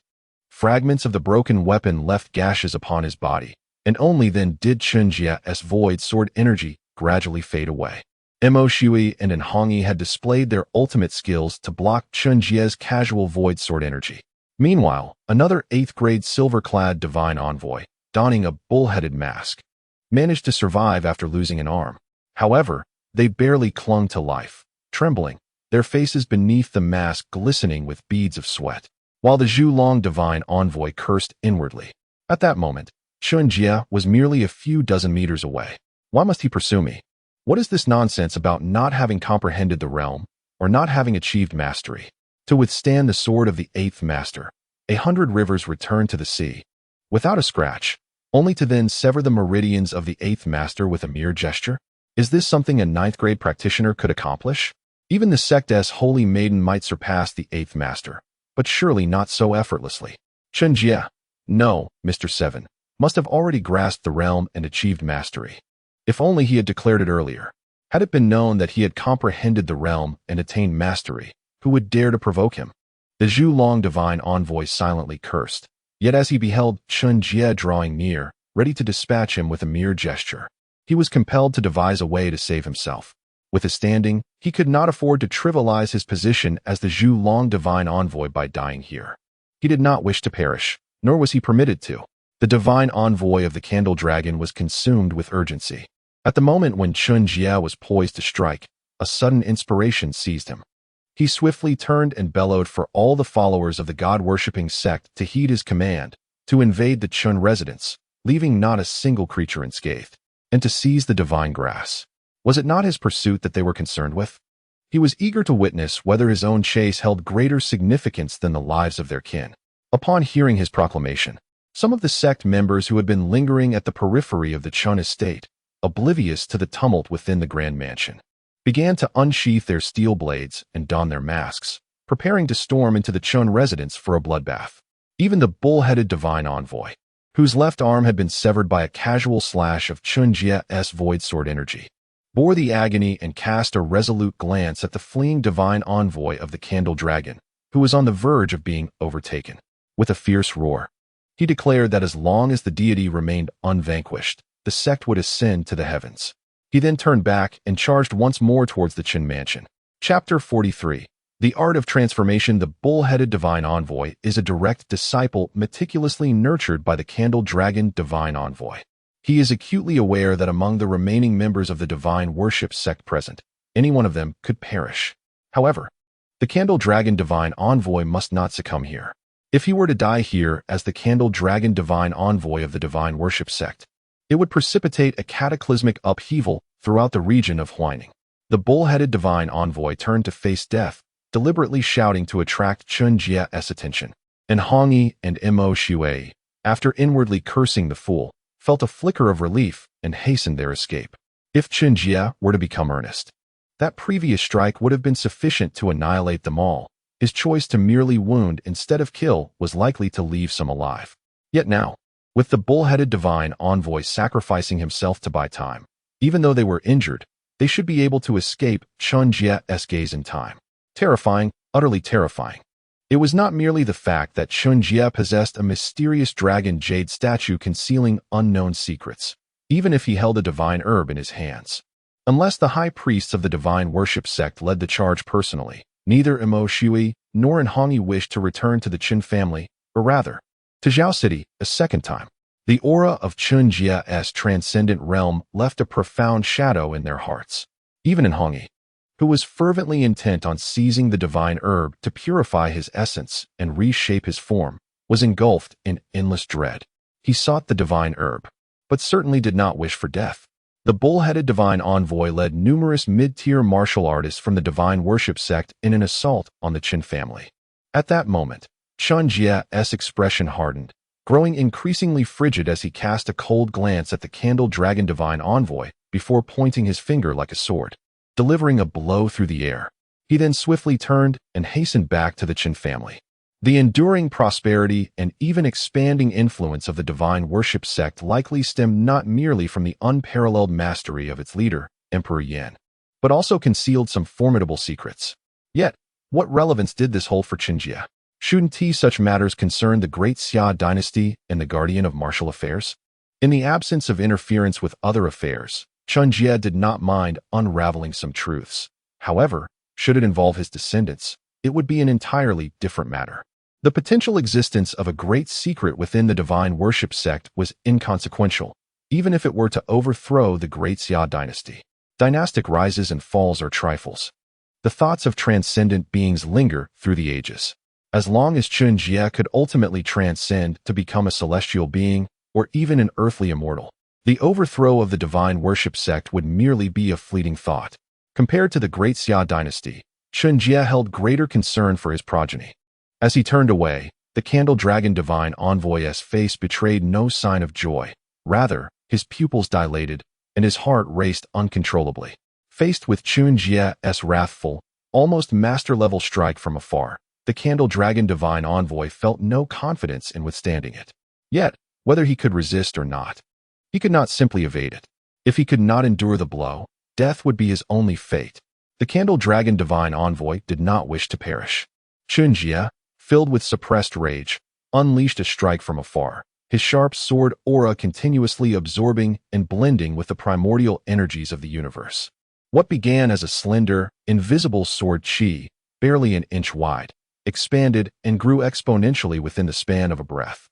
fragments of the broken weapon left gashes upon his body, and only then did Chen Jie's void sword energy gradually fade away. Mo Shui and Hongyi had displayed their ultimate skills to block Chen Jie's casual void sword energy. Meanwhile, another 8th-grade silver-clad divine envoy, donning a bull-headed mask, managed to survive after losing an arm. However, they barely clung to life, trembling, their faces beneath the mask glistening with beads of sweat, while the Zhulong divine envoy cursed inwardly. At that moment, Chen Jie was merely a few dozen meters away. Why must he pursue me? What is this nonsense about not having comprehended the realm, or not having achieved mastery? To withstand the sword of the 8th master, 100 rivers returned to the sea, without a scratch, only to then sever the meridians of the 8th master with a mere gesture? Is this something a 9th-grade practitioner could accomplish? Even the sect's holy maiden might surpass the 8th master, but surely not so effortlessly. Chen Jie, no, Mr. 7, must have already grasped the realm and achieved mastery. If only he had declared it earlier. Had it been known that he had comprehended the realm and attained mastery, who would dare to provoke him? The Zhulong divine envoy silently cursed, yet as he beheld Chen Jie drawing near, ready to dispatch him with a mere gesture, he was compelled to devise a way to save himself. With his standing, he could not afford to trivialize his position as the Zhulong divine envoy by dying here. He did not wish to perish, nor was he permitted to. The divine envoy of the Candle Dragon was consumed with urgency. At the moment when Chen Jie was poised to strike, a sudden inspiration seized him. He swiftly turned and bellowed for all the followers of the god-worshipping sect to heed his command, to invade the Chen residence, leaving not a single creature unscathed, and to seize the divine grass. Was it not his pursuit that they were concerned with? He was eager to witness whether his own chase held greater significance than the lives of their kin. Upon hearing his proclamation, some of the sect members who had been lingering at the periphery of the Chen estate, oblivious to the tumult within the grand mansion, began to unsheath their steel blades and don their masks, preparing to storm into the Chen residence for a bloodbath. Even the bull-headed divine envoy, whose left arm had been severed by a casual slash of Chen Jie's void sword energy, bore the agony and cast a resolute glance at the fleeing divine envoy of the Candle Dragon, who was on the verge of being overtaken. With a fierce roar, he declared that as long as the deity remained unvanquished, the sect would ascend to the heavens. He then turned back and charged once more towards the Chen mansion. Chapter 43. The Art of Transformation. The bull-headed divine envoy is a direct disciple meticulously nurtured by the Candle Dragon divine envoy. He is acutely aware that among the remaining members of the divine worship sect present, any one of them could perish. However, the Candle Dragon divine envoy must not succumb here. If he were to die here as the Candle Dragon divine envoy of the divine worship sect, it would precipitate a cataclysmic upheaval throughout the region of Huaining. The bull-headed divine envoy turned to face death, deliberately shouting to attract Chen Jie's attention. And Hongyi and Mo Shui, after inwardly cursing the fool, felt a flicker of relief and hastened their escape. If Chen Jie were to become earnest, that previous strike would have been sufficient to annihilate them all. His choice to merely wound instead of kill was likely to leave some alive. Yet now, with the bull-headed divine envoy sacrificing himself to buy time, even though they were injured, they should be able to escape Chen Jie's gaze in time. Terrifying, utterly terrifying. It was not merely the fact that Chen Jie possessed a mysterious dragon jade statue concealing unknown secrets, even if he held a divine herb in his hands. Unless the high priests of the divine worship sect led the charge personally, neither Mo Shui nor Hongyi wished to return to the Chen family, or rather, to Zhao City a second time. The aura of Chen Jie's transcendent realm left a profound shadow in their hearts. Even in Hongyi, who was fervently intent on seizing the divine herb to purify his essence and reshape his form, was engulfed in endless dread. He sought the divine herb, but certainly did not wish for death. The bull-headed divine envoy led numerous mid-tier martial artists from the divine worship sect in an assault on the Chen family. At that moment, Chen Jie's expression hardened, growing increasingly frigid as he cast a cold glance at the candle dragon divine envoy before pointing his finger like a sword, delivering a blow through the air. He then swiftly turned and hastened back to the Chen family. The enduring prosperity and even expanding influence of the divine worship sect likely stemmed not merely from the unparalleled mastery of its leader, Emperor Yan, but also concealed some formidable secrets. Yet, what relevance did this hold for Chen Jie? Shouldn't such matters concern the great Xia dynasty and the guardian of martial affairs? In the absence of interference with other affairs, Chen Jie did not mind unraveling some truths. However, should it involve his descendants, it would be an entirely different matter. The potential existence of a great secret within the divine worship sect was inconsequential, even if it were to overthrow the great Xia dynasty. Dynastic rises and falls are trifles. The thoughts of transcendent beings linger through the ages. As long as Chen Jie could ultimately transcend to become a celestial being or even an earthly immortal, the overthrow of the divine worship sect would merely be a fleeting thought. Compared to the great Xia dynasty, Chen Jie held greater concern for his progeny. As he turned away, the candle dragon divine envoy's face betrayed no sign of joy. Rather, his pupils dilated and his heart raced uncontrollably. Faced with Chen Jie's wrathful, almost master-level strike from afar, the candle dragon divine envoy felt no confidence in withstanding it. Yet, whether he could resist or not, he could not simply evade it. If he could not endure the blow, death would be his only fate. The candle dragon divine envoy did not wish to perish. Chen Jie, filled with suppressed rage, unleashed a strike from afar, his sharp sword aura continuously absorbing and blending with the primordial energies of the universe. What began as a slender, invisible sword chi, barely an inch wide, expanded and grew exponentially within the span of a breath.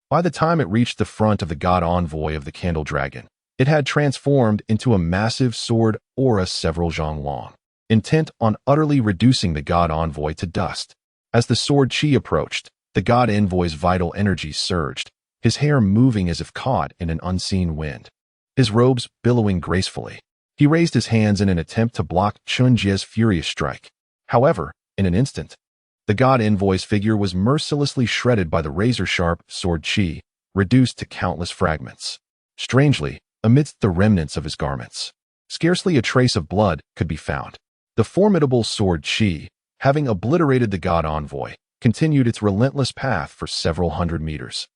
By the time it reached the front of the god envoy of the candle dragon, it had transformed into a massive sword aura several zhang long, intent on utterly reducing the god envoy to dust. As the sword chi approached, the god envoy's vital energies surged, his hair moving as if caught in an unseen wind, his robes billowing gracefully. He raised his hands in an attempt to block Chen Jie's furious strike. However, in an instant, the god envoy's figure was mercilessly shredded by the razor-sharp sword chi, reduced to countless fragments. Strangely, amidst the remnants of his garments, scarcely a trace of blood could be found. The formidable sword chi, having obliterated the god envoy, continued its relentless path for several hundred meters,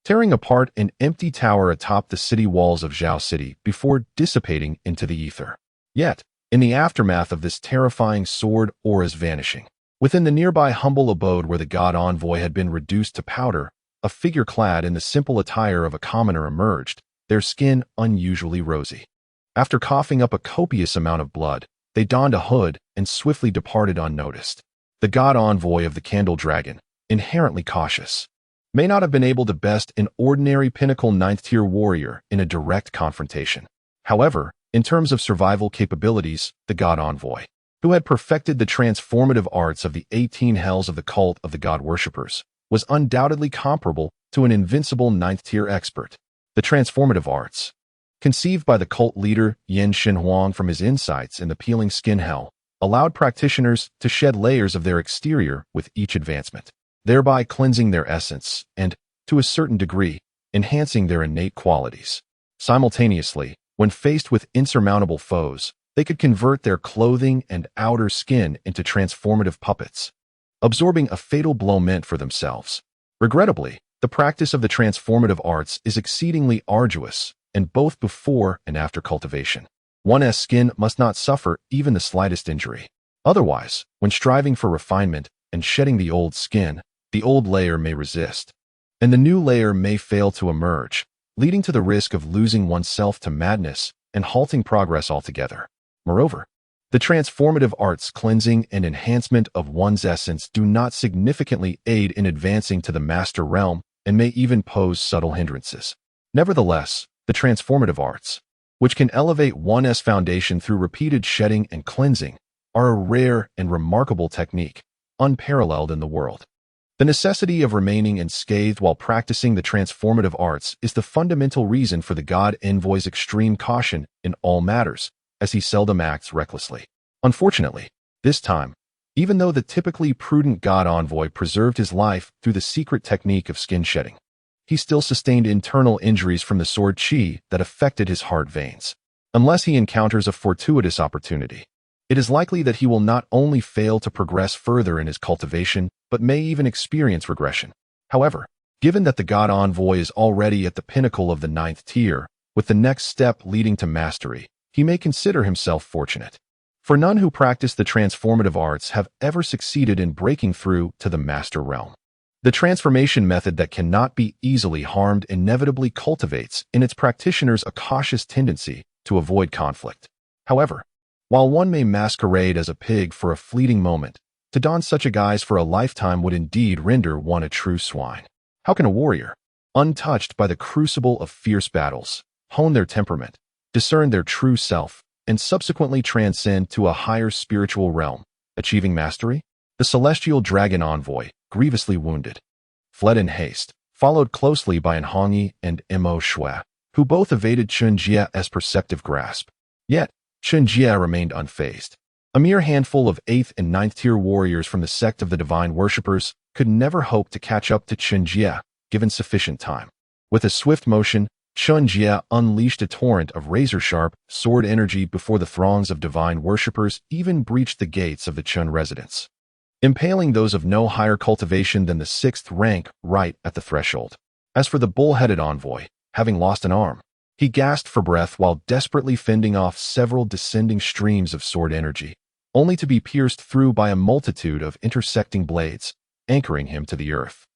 tearing apart an empty tower atop the city walls of Zhao City before dissipating into the ether. Yet, in the aftermath of this terrifying sword aura's vanishing, within the nearby humble abode where the god envoy had been reduced to powder, a figure clad in the simple attire of a commoner emerged, their skin unusually rosy. After coughing up a copious amount of blood, they donned a hood and swiftly departed unnoticed. The god envoy of the candle dragon, inherently cautious, may not have been able to best an ordinary pinnacle 9th-tier warrior in a direct confrontation. However, in terms of survival capabilities, the god envoy, who had perfected the transformative arts of the 18 hells of the cult of the god worshippers, was undoubtedly comparable to an invincible 9th-tier expert. The transformative arts, conceived by the cult leader Yan Shenhuang from his insights in the peeling skin hell, allowed practitioners to shed layers of their exterior with each advancement, thereby cleansing their essence and, to a certain degree, enhancing their innate qualities. Simultaneously, when faced with insurmountable foes, they could convert their clothing and outer skin into transformative puppets, absorbing a fatal blow meant for themselves. Regrettably, the practice of the transformative arts is exceedingly arduous, and both before and after cultivation, one's skin must not suffer even the slightest injury. Otherwise, when striving for refinement and shedding the old skin, the old layer may resist, and the new layer may fail to emerge, leading to the risk of losing oneself to madness and halting progress altogether. Moreover, the transformative arts cleansing and enhancement of one's essence do not significantly aid in advancing to the master realm and may even pose subtle hindrances. Nevertheless, the transformative arts, which can elevate one's foundation through repeated shedding and cleansing, are a rare and remarkable technique, unparalleled in the world. The necessity of remaining unscathed while practicing the transformative arts is the fundamental reason for the God Envoy's extreme caution in all matters, as he seldom acts recklessly. Unfortunately, this time, even though the typically prudent God Envoy preserved his life through the secret technique of skin shedding, he still sustained internal injuries from the sword Qi that affected his heart veins. Unless he encounters a fortuitous opportunity, it is likely that he will not only fail to progress further in his cultivation, but may even experience regression. However, given that the God Envoy is already at the pinnacle of the 9th tier, with the next step leading to mastery, he may consider himself fortunate. For none who practice the transformative arts have ever succeeded in breaking through to the master realm. The transformation method that cannot be easily harmed inevitably cultivates in its practitioners a cautious tendency to avoid conflict. However, while one may masquerade as a pig for a fleeting moment, to don such a guise for a lifetime would indeed render one a true swine. How can a warrior, untouched by the crucible of fierce battles, hone their temperament, discern their true self, and subsequently transcend to a higher spiritual realm, achieving mastery? The celestial dragon envoy, grievously wounded, fled in haste, followed closely by An Hongyi and Mo Shui, who both evaded Chen Jie's perceptive grasp. Yet, Chen Jie remained unfazed. A mere handful of 8th and 9th tier warriors from the sect of the divine worshippers could never hope to catch up to Chen Jie, given sufficient time. With a swift motion, Chen Jie unleashed a torrent of razor-sharp sword energy before the throngs of divine worshippers even breached the gates of the Chen residence, impaling those of no higher cultivation than the 6th rank right at the threshold. As for the bull-headed envoy, having lost an arm, he gasped for breath while desperately fending off several descending streams of sword energy, only to be pierced through by a multitude of intersecting blades, anchoring him to the earth.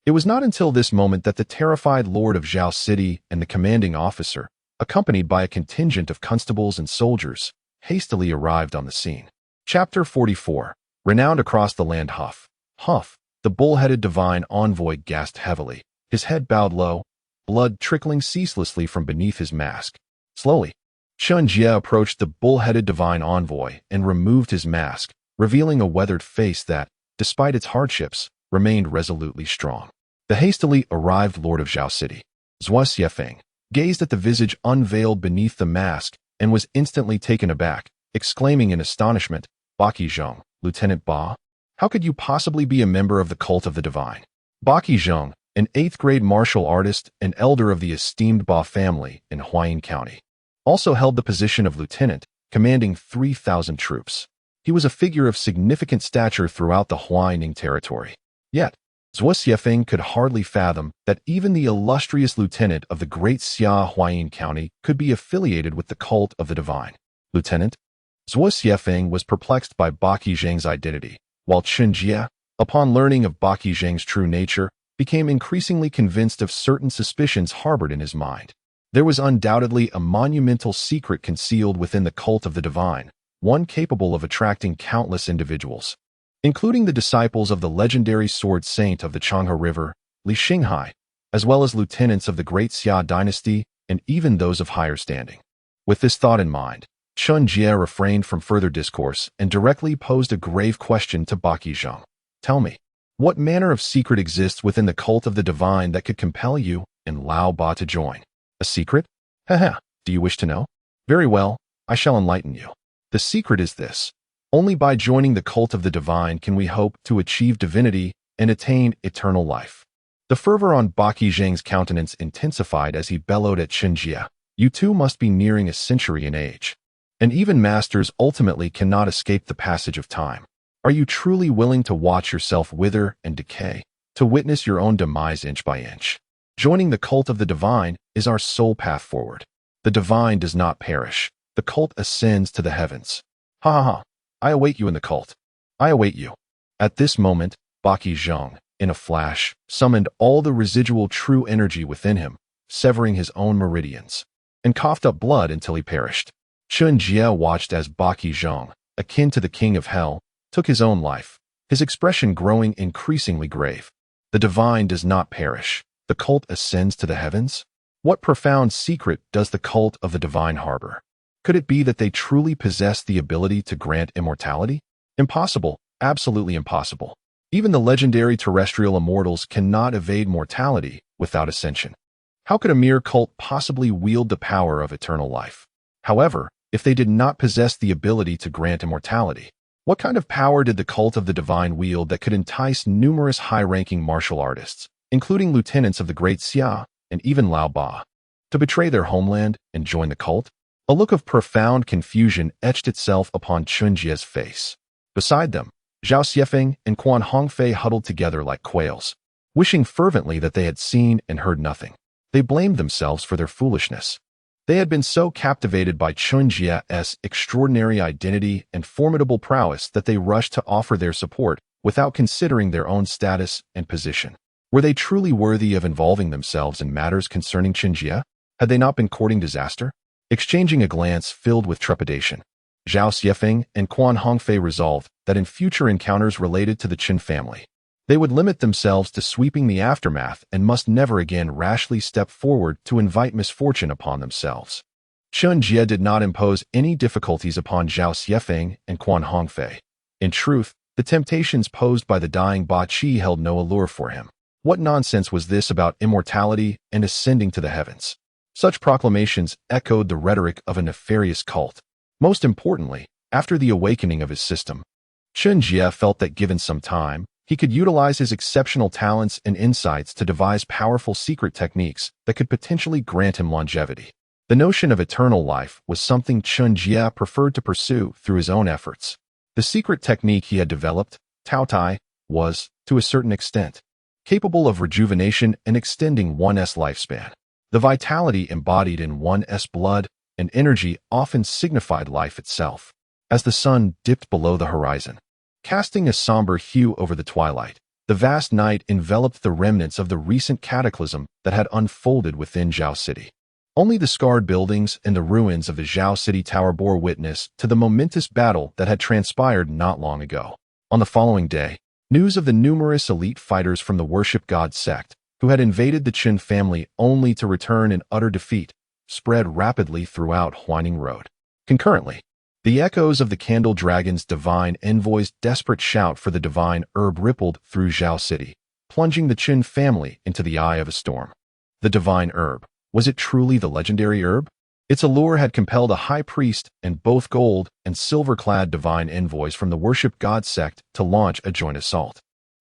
It was not until this moment that the terrified lord of Zhao City and the commanding officer, accompanied by a contingent of constables and soldiers, hastily arrived on the scene. Chapter 44. Renowned across the land Huff. Huff, the bull-headed divine envoy gasped heavily, his head bowed low, blood trickling ceaselessly from beneath his mask. Slowly, Chen Jie approached the bull-headed divine envoy and removed his mask, revealing a weathered face that, despite its hardships, remained resolutely strong. The hastily arrived lord of Zhao City, Zhuo Xiefeng, gazed at the visage unveiled beneath the mask and was instantly taken aback, exclaiming in astonishment, "Baqi Zheng, Lieutenant Ba? How could you possibly be a member of the cult of the divine?" Baqi Zheng, an 8th-grade martial artist and elder of the esteemed Ba family in Huayin County, also held the position of lieutenant, commanding 3,000 troops. He was a figure of significant stature throughout the Huayining territory. Yet, Zhuo Xiefeng could hardly fathom that even the illustrious lieutenant of the great Xia Huayin County could be affiliated with the cult of the divine. Lieutenant? Zhuo Xiefeng was perplexed by Baqi Zheng's identity, while Chen Jie, upon learning of Baqi Zheng's true nature, became increasingly convinced of certain suspicions harbored in his mind. There was undoubtedly a monumental secret concealed within the cult of the divine, one capable of attracting countless individuals, including the disciples of the legendary sword saint of the Changhe River, Li Xinghai, as well as lieutenants of the great Xia dynasty and even those of higher standing. With this thought in mind, Chen Jie refrained from further discourse and directly posed a grave question to Baqi Zheng. "Tell me, what manner of secret exists within the cult of the divine that could compel you and Lao Ba to join?" "A secret? Haha, do you wish to know? Very well, I shall enlighten you. The secret is this. Only by joining the cult of the divine can we hope to achieve divinity and attain eternal life." The fervor on Baqi Zheng's countenance intensified as he bellowed at Chen Jie. "You two must be nearing a century in age, and even masters ultimately cannot escape the passage of time. Are you truly willing to watch yourself wither and decay, to witness your own demise inch by inch? Joining the cult of the divine is our sole path forward. The divine does not perish. The cult ascends to the heavens. Ha ha ha. I await you in the cult. I await you." At this moment, Baqi Zheng, in a flash, summoned all the residual true energy within him, severing his own meridians, and coughed up blood until he perished. Chen Jie watched as Baqi Zheng, akin to the king of hell, took his own life, his expression growing increasingly grave. "The divine does not perish. the cult ascends to the heavens? What profound secret does the cult of the divine harbor? Could it be that they truly possess the ability to grant immortality? Impossible, absolutely impossible. Even the legendary terrestrial immortals cannot evade mortality without ascension. How could a mere cult possibly wield the power of eternal life? However, if they did not possess the ability to grant immortality, what kind of power did the cult of the divine wield that could entice numerous high-ranking martial artists, including lieutenants of the Great Xia and even Lao Ba, to betray their homeland and join the cult? A look of profound confusion etched itself upon Chen Jie's face. Beside them, Zhao Xiefeng and Quan Hongfei huddled together like quails, wishing fervently that they had seen and heard nothing. They blamed themselves for their foolishness. They had been so captivated by Chen Jie's extraordinary identity and formidable prowess that they rushed to offer their support without considering their own status and position. Were they truly worthy of involving themselves in matters concerning Chen Jie? Had they not been courting disaster? Exchanging a glance filled with trepidation, Zhao Xiefeng and Quan Hongfei resolved that in future encounters related to the Chen family, they would limit themselves to sweeping the aftermath and must never again rashly step forward to invite misfortune upon themselves. Chen Jie did not impose any difficulties upon Zhao Xiefeng and Quan Hongfei. In truth, the temptations posed by the dying Ba Qi held no allure for him. What nonsense was this about immortality and ascending to the heavens? Such proclamations echoed the rhetoric of a nefarious cult. Most importantly, after the awakening of his system, Chen Jie felt that given some time, he could utilize his exceptional talents and insights to devise powerful secret techniques that could potentially grant him longevity. The notion of eternal life was something Chen Jie preferred to pursue through his own efforts. The secret technique he had developed, Tao Tai, was, to a certain extent, capable of rejuvenation and extending one's lifespan. The vitality embodied in one's blood and energy often signified life itself. As the sun dipped below the horizon, casting a somber hue over the twilight, the vast night enveloped the remnants of the recent cataclysm that had unfolded within Zhao City. Only the scarred buildings and the ruins of the Zhao City Tower bore witness to the momentous battle that had transpired not long ago. On the following day, news of the numerous elite fighters from the Worship God sect, who had invaded the Chen family only to return in utter defeat, spread rapidly throughout Huaining Road. Concurrently, the echoes of the Candle Dragon's divine envoy's desperate shout for the divine herb rippled through Zhao City, plunging the Chen family into the eye of a storm. The divine herb, was it truly the legendary herb? Its allure had compelled a high priest and both gold and silver-clad divine envoys from the Worship God sect to launch a joint assault.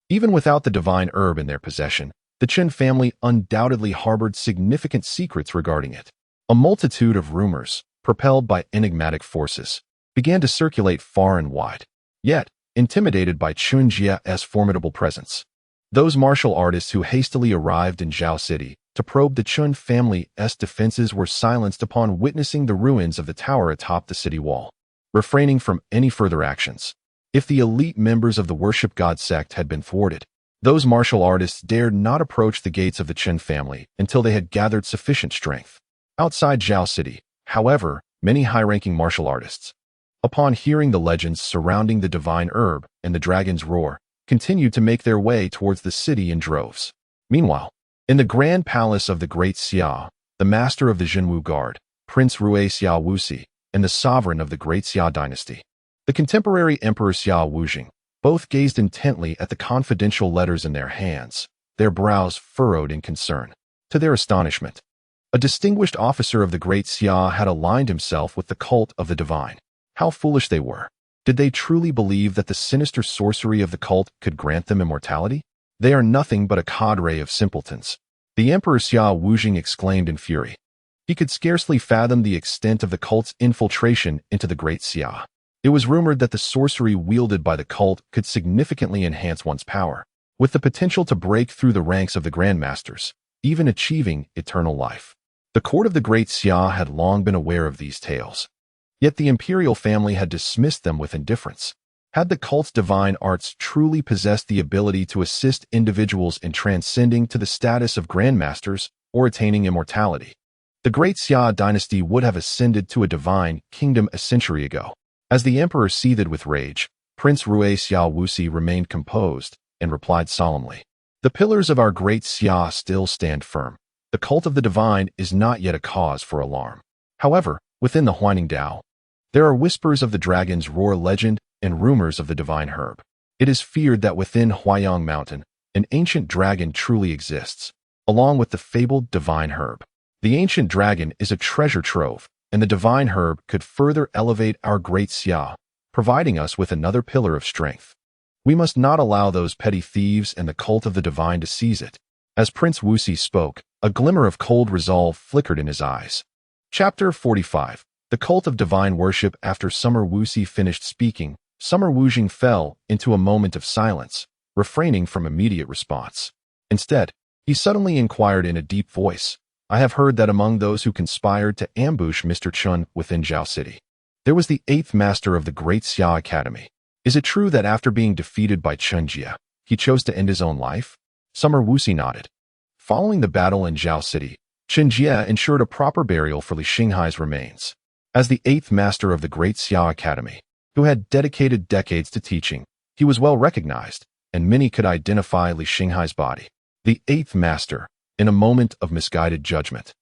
Even without the divine herb in their possession, the Chen family undoubtedly harbored significant secrets regarding it. A multitude of rumors, propelled by enigmatic forces, began to circulate far and wide. Yet, intimidated by Chen Jie's formidable presence, those martial artists who hastily arrived in Zhao City to probe the Chen family's defenses were silenced upon witnessing the ruins of the tower atop the city wall, refraining from any further actions. If the elite members of the Worship God sect had been thwarted, those martial artists dared not approach the gates of the Chen family until they had gathered sufficient strength. Outside Zhao City, however, many high-ranking martial artists, upon hearing the legends surrounding the divine herb and the dragon's roar, continued to make their way towards the city in droves. Meanwhile, in the grand palace of the Great Xia, the master of the Zhenwu Guard, Prince Rui Xia Wuxi, and the sovereign of the Great Xia dynasty, the contemporary Emperor Xia Wujing, both gazed intently at the confidential letters in their hands, their brows furrowed in concern. To their astonishment, a distinguished officer of the Great Xia had aligned himself with the cult of the divine. How foolish they were. Did they truly believe that the sinister sorcery of the cult could grant them immortality? They are nothing but a cadre of simpletons. The Emperor Xia Wujing exclaimed in fury. He could scarcely fathom the extent of the cult's infiltration into the Great Xia. It was rumored that the sorcery wielded by the cult could significantly enhance one's power, with the potential to break through the ranks of the Grandmasters, even achieving eternal life. The court of the Great Xia had long been aware of these tales. Yet the imperial family had dismissed them with indifference. Had the cult's divine arts truly possessed the ability to assist individuals in transcending to the status of grandmasters or attaining immortality, the Great Xia dynasty would have ascended to a divine kingdom a century ago. As the emperor seethed with rage, Prince Rui Xia Wuxi remained composed and replied solemnly. The pillars of our great Xia still stand firm. The cult of the divine is not yet a cause for alarm. However, within the Huaining Dao, there are whispers of the dragon's roar legend and rumors of the divine herb. It is feared that within Huayang Mountain, an ancient dragon truly exists, along with the fabled divine herb. The ancient dragon is a treasure trove, and the divine herb could further elevate our great Xia, providing us with another pillar of strength. We must not allow those petty thieves and the cult of the divine to seize it. As Prince Wuxi spoke, a glimmer of cold resolve flickered in his eyes. Chapter 45. The Cult of Divine Worship. After Summer Wuxi finished speaking, Summer Wujing fell into a moment of silence, refraining from immediate response. Instead, he suddenly inquired in a deep voice, "I have heard that among those who conspired to ambush Mr. Chen within Zhao City, there was the 8th master of the Great Xia Academy. Is it true that after being defeated by Chen Jie, he chose to end his own life?" Summer Wuxi nodded. Following the battle in Zhao City, Chen Jie ensured a proper burial for Li Xinghai's remains. As the 8th master of the Great Xia Academy, who had dedicated decades to teaching, he was well recognized, and many could identify Li Xinghai's body. The 8th master, in a moment of misguided judgment,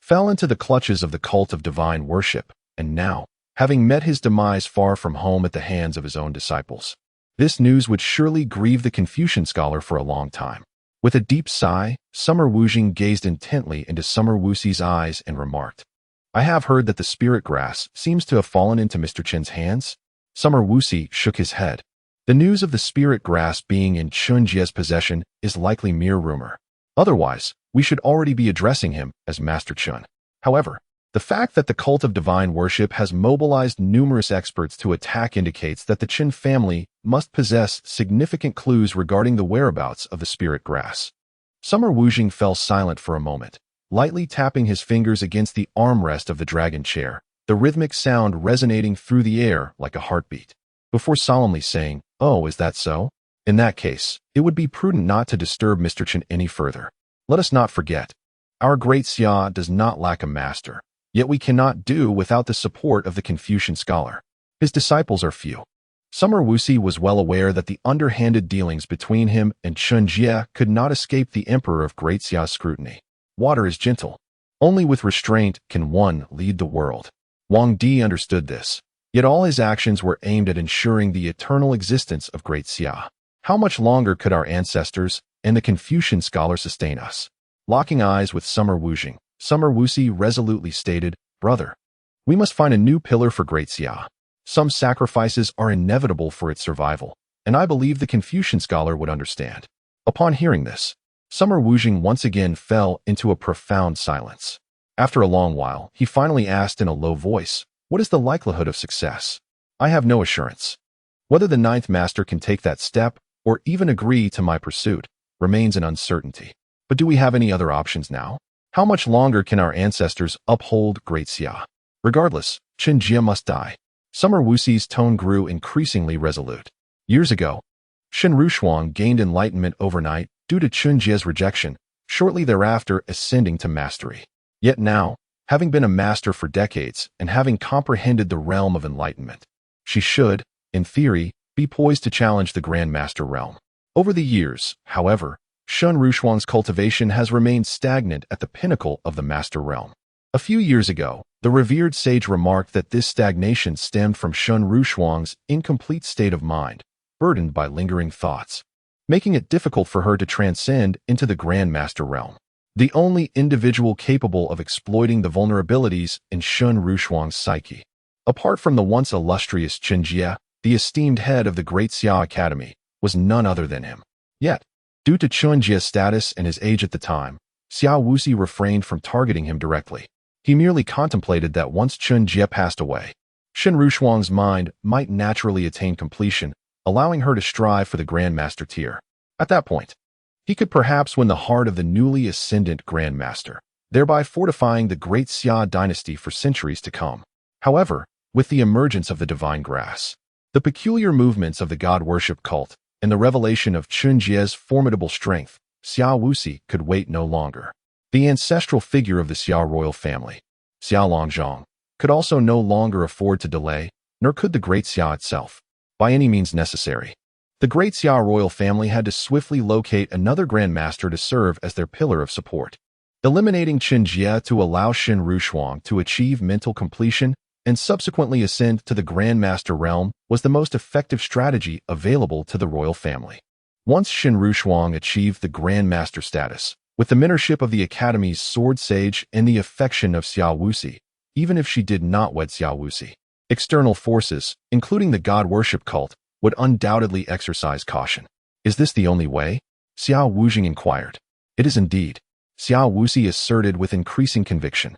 fell into the clutches of the cult of divine worship, and now, having met his demise far from home at the hands of his own disciples. This news would surely grieve the Confucian scholar for a long time. With a deep sigh, Summer Wujing gazed intently into Summer Wuxi's eyes and remarked, "I have heard that the spirit grass seems to have fallen into Mr. Chen's hands." Summer Wuxi shook his head. The news of the spirit grass being in Chen Jie's possession is likely mere rumor. Otherwise, we should already be addressing him as Master Chen. However, the fact that the cult of divine worship has mobilized numerous experts to attack indicates that the Chen family must possess significant clues regarding the whereabouts of the spirit grass. Summer Wujing fell silent for a moment, lightly tapping his fingers against the armrest of the dragon chair, the rhythmic sound resonating through the air like a heartbeat, before solemnly saying, "Oh, is that so? In that case, it would be prudent not to disturb Mr. Chen any further. Let us not forget, our great Xia does not lack a master. Yet we cannot do without the support of the Confucian scholar. His disciples are few." Summer Wuxi was well aware that the underhanded dealings between him and Chen Jie could not escape the Emperor of Great Xia's scrutiny. Water is gentle. Only with restraint can one lead the world. Wang Di understood this, yet all his actions were aimed at ensuring the eternal existence of Great Xia. How much longer could our ancestors and the Confucian scholar sustain us? Locking eyes with Summer Wujing, Summer Wuxi resolutely stated, "Brother, we must find a new pillar for Great Xia. Some sacrifices are inevitable for its survival, and I believe the Confucian scholar would understand." Upon hearing this, Summer Wujing once again fell into a profound silence. After a long while, he finally asked in a low voice, "What is the likelihood of success?" "I have no assurance. Whether the 9th master can take that step, or even agree to my pursuit, remains an uncertainty. But do we have any other options now? How much longer can our ancestors uphold Great Xia? Regardless, Chen Jie must die." Summer Wuxi's tone grew increasingly resolute. Years ago, Shen Rushuang gained enlightenment overnight due to Chen Jie's rejection, shortly thereafter ascending to mastery. Yet now, having been a master for decades and having comprehended the realm of enlightenment, she should, in theory, be poised to challenge the Grand Master realm. Over the years, however, Shen Rushuang's cultivation has remained stagnant at the pinnacle of the master realm. A few years ago, the revered sage remarked that this stagnation stemmed from Shen Rushuang's incomplete state of mind, burdened by lingering thoughts, making it difficult for her to transcend into the Grand Master realm. The only individual capable of exploiting the vulnerabilities in Shen Rushuang's psyche. Apart from the once illustrious Chen Jie, the esteemed head of the Great Xia Academy, was none other than him. Yet, due to Chen Jie's status and his age at the time, Xiao Wuxi refrained from targeting him directly. He merely contemplated that once Chen Jie passed away, Shen Rushuang's mind might naturally attain completion, allowing her to strive for the Grand Master tier. At that point, he could perhaps win the heart of the newly ascendant Grand Master, thereby fortifying the Great Xia dynasty for centuries to come. However, with the emergence of the divine grass, the peculiar movements of the god worship cult, and the revelation of Chen Jie's formidable strength, Xiao Wuxi could wait no longer. The ancestral figure of the Xiao royal family, Xiao Longzhong, could also no longer afford to delay, nor could the Great Xia itself, by any means necessary. The great Xia royal family had to swiftly locate another Grand Master to serve as their pillar of support. Eliminating Chen Jie to allow Shen Rushuang to achieve mental completion and subsequently ascend to the Grand Master realm was the most effective strategy available to the royal family. Once Shen Rushuang achieved the Grand Master status, with the mentorship of the Academy's sword sage and the affection of Xiao Wuxi, even if she did not wed Xiao Wuxi, external forces, including the god worship cult, would undoubtedly exercise caution. Is this the only way? Xiao Wujing inquired. It is indeed, Xiao Wuxi asserted with increasing conviction.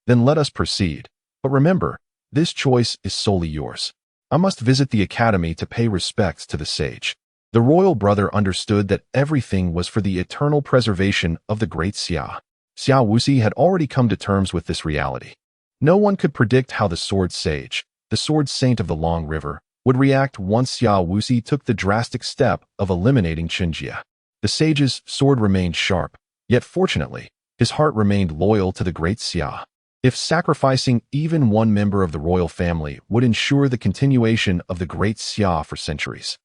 Then let us proceed. But remember, this choice is solely yours. I must visit the academy to pay respects to the sage. The royal brother understood that everything was for the eternal preservation of the great Xia. Xiao Wuxi had already come to terms with this reality. No one could predict how the sword sage, the sword saint of the Long River, would react once Xiao Wuxi took the drastic step of eliminating Chen Jie. The sage's sword remained sharp, yet fortunately, his heart remained loyal to the great Xia. If sacrificing even one member of the royal family would ensure the continuation of the great Xia for centuries,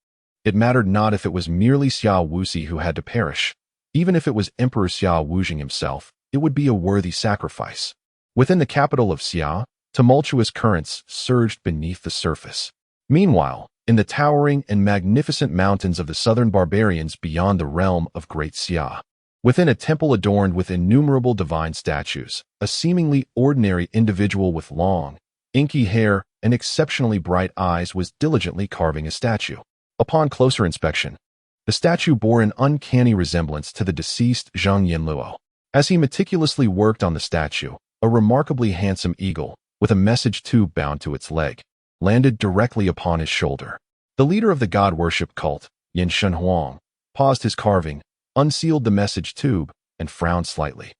it mattered not if it was merely Xiao Wuxi who had to perish. Even if it was Emperor Xiao Wujing himself, it would be a worthy sacrifice. Within the capital of Xia, tumultuous currents surged beneath the surface. Meanwhile, in the towering and magnificent mountains of the southern barbarians beyond the realm of Great Xia, within a temple adorned with innumerable divine statues, a seemingly ordinary individual with long, inky hair and exceptionally bright eyes was diligently carving a statue. Upon closer inspection, the statue bore an uncanny resemblance to the deceased Zhang Yanluo. As he meticulously worked on the statue, a remarkably handsome eagle, with a message tube bound to its leg, landed directly upon his shoulder. The leader of the god worship cult, Yin Shenhuang, paused his carving, unsealed the message tube, and frowned slightly.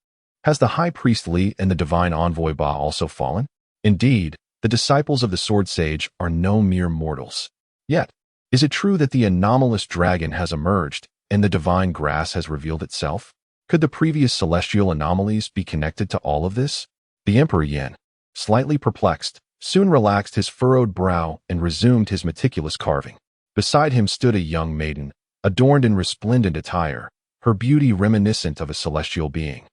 Has the high priest Li and the divine envoy Ba also fallen? Indeed, the disciples of the sword sage are no mere mortals. Yet, is it true that the anomalous dragon has emerged and the divine grass has revealed itself? Could the previous celestial anomalies be connected to all of this? The Emperor Yin, slightly perplexed, soon relaxed his furrowed brow and resumed his meticulous carving. Beside him stood a young maiden, adorned in resplendent attire, her beauty reminiscent of a celestial being.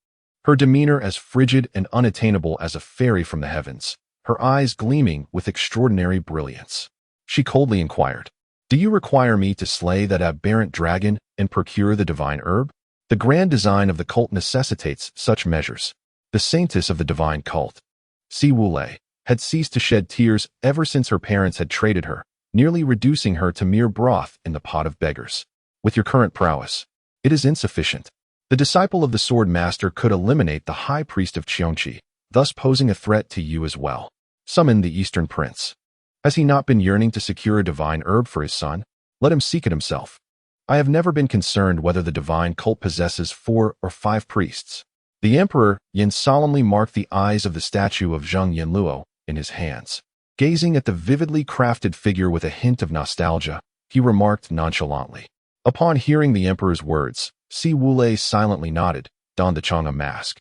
Her demeanor as frigid and unattainable as a fairy from the heavens, her eyes gleaming with extraordinary brilliance. She coldly inquired, "Do you require me to slay that aberrant dragon and procure the divine herb?" The grand design of the cult necessitates such measures. The saintess of the divine cult, Si Wulei, had ceased to shed tears ever since her parents had traded her, nearly reducing her to mere broth in the pot of beggars. With your current prowess, it is insufficient. The disciple of the sword master could eliminate the high priest of Qiongqi, thus posing a threat to you as well. Summon the Eastern Prince. Has he not been yearning to secure a divine herb for his son? Let him seek it himself. I have never been concerned whether the divine cult possesses 4 or 5 priests. The Emperor Yin solemnly marked the eyes of the statue of Zhang Yanluo in his hands. Gazing at the vividly crafted figure with a hint of nostalgia, he remarked nonchalantly. Upon hearing the Emperor's words, Si Wulei silently nodded, donned the Chang'e mask,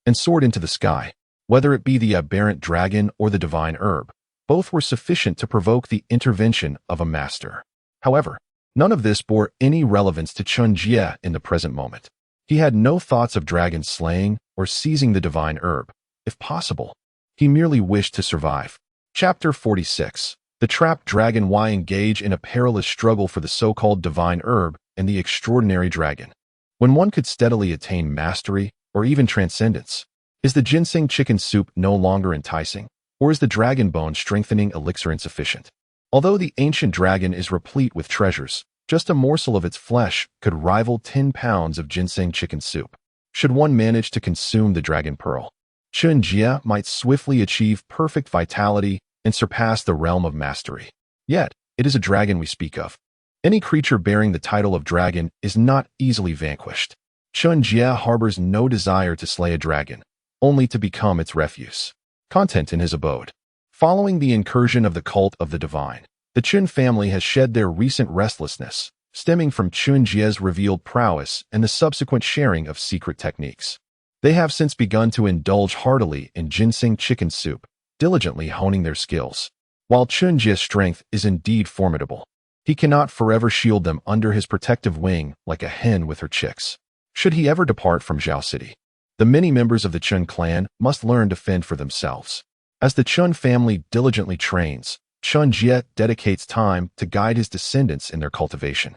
and soared into the sky. Whether it be the aberrant dragon or the divine herb, both were sufficient to provoke the intervention of a master. However, none of this bore any relevance to Chen Jie in the present moment. He had no thoughts of dragon slaying or seizing the divine herb. If possible, he merely wished to survive. Chapter 46. The trapped dragon. Why engage in a perilous struggle for the so-called divine herb and the extraordinary dragon, when one could steadily attain mastery or even transcendence? Is the ginseng chicken soup no longer enticing? Or is the dragon bone strengthening elixir insufficient? Although the ancient dragon is replete with treasures, just a morsel of its flesh could rival 10 pounds of ginseng chicken soup. Should one manage to consume the dragon pearl, Chen Jie might swiftly achieve perfect vitality and surpass the realm of mastery. Yet, it is a dragon we speak of. Any creature bearing the title of dragon is not easily vanquished. Chen Jie harbors no desire to slay a dragon, only to become its refuse. Content in his abode. Following the incursion of the cult of the divine, the Chen family has shed their recent restlessness, stemming from Chen Jie's revealed prowess and the subsequent sharing of secret techniques. They have since begun to indulge heartily in ginseng chicken soup, diligently honing their skills. While Chen Jie's strength is indeed formidable, He cannot forever shield them under his protective wing like a hen with her chicks. Should he ever depart from Zhao City, the many members of the Chen clan must learn to fend for themselves. As the Chen family diligently trains, Chen Jie dedicates time to guide his descendants in their cultivation.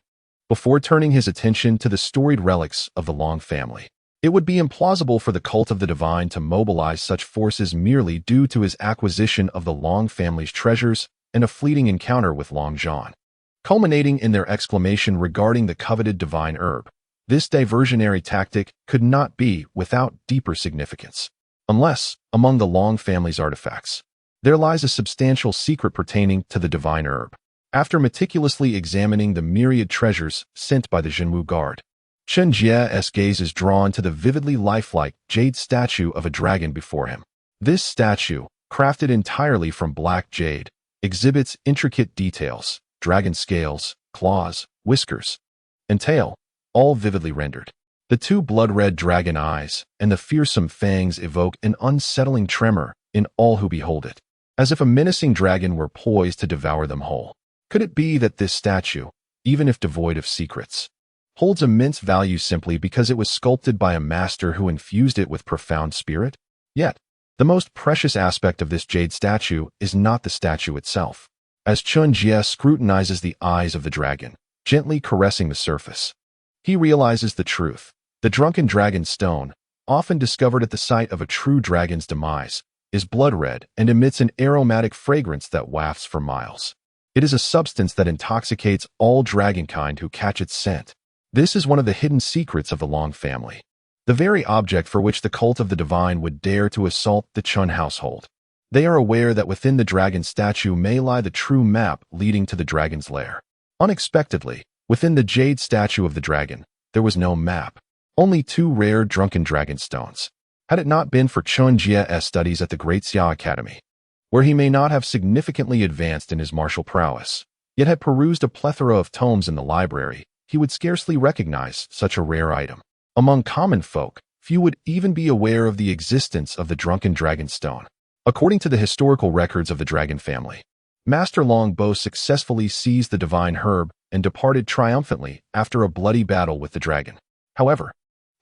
Before turning his attention to the storied relics of the Long family, it would be implausible for the cult of the divine to mobilize such forces merely due to his acquisition of the Long family's treasures and a fleeting encounter with Long Zhan, culminating in their exclamation regarding the coveted divine herb. This diversionary tactic could not be without deeper significance. Unless, among the Long family's artifacts, there lies a substantial secret pertaining to the divine herb. After meticulously examining the myriad treasures sent by the Jinwu guard, Chen Jie's gaze is drawn to the vividly lifelike jade statue of a dragon before him. This statue, crafted entirely from black jade, exhibits intricate details: dragon scales, claws, whiskers, and tail, all vividly rendered. The two blood-red dragon eyes and the fearsome fangs evoke an unsettling tremor in all who behold it, as if a menacing dragon were poised to devour them whole. Could it be that this statue, even if devoid of secrets, holds immense value simply because it was sculpted by a master who infused it with profound spirit? Yet, the most precious aspect of this jade statue is not the statue itself. As Chen Jie scrutinizes the eyes of the dragon, gently caressing the surface, he realizes the truth. The drunken dragon stone, often discovered at the site of a true dragon's demise, is blood-red and emits an aromatic fragrance that wafts for miles. It is a substance that intoxicates all dragonkind who catch its scent. This is one of the hidden secrets of the Long family, the very object for which the cult of the divine would dare to assault the Chen household. They are aware that within the dragon statue may lie the true map leading to the dragon's lair. Unexpectedly, within the jade statue of the dragon, there was no map, only two rare drunken dragon stones. Had it not been for Chen Jie's studies at the Great Xia Academy, where he may not have significantly advanced in his martial prowess, yet had perused a plethora of tomes in the library, he would scarcely recognize such a rare item. Among common folk, few would even be aware of the existence of the drunken dragon stone. According to the historical records of the dragon family, Master Long Bo successfully seized the divine herb and departed triumphantly after a bloody battle with the dragon. However,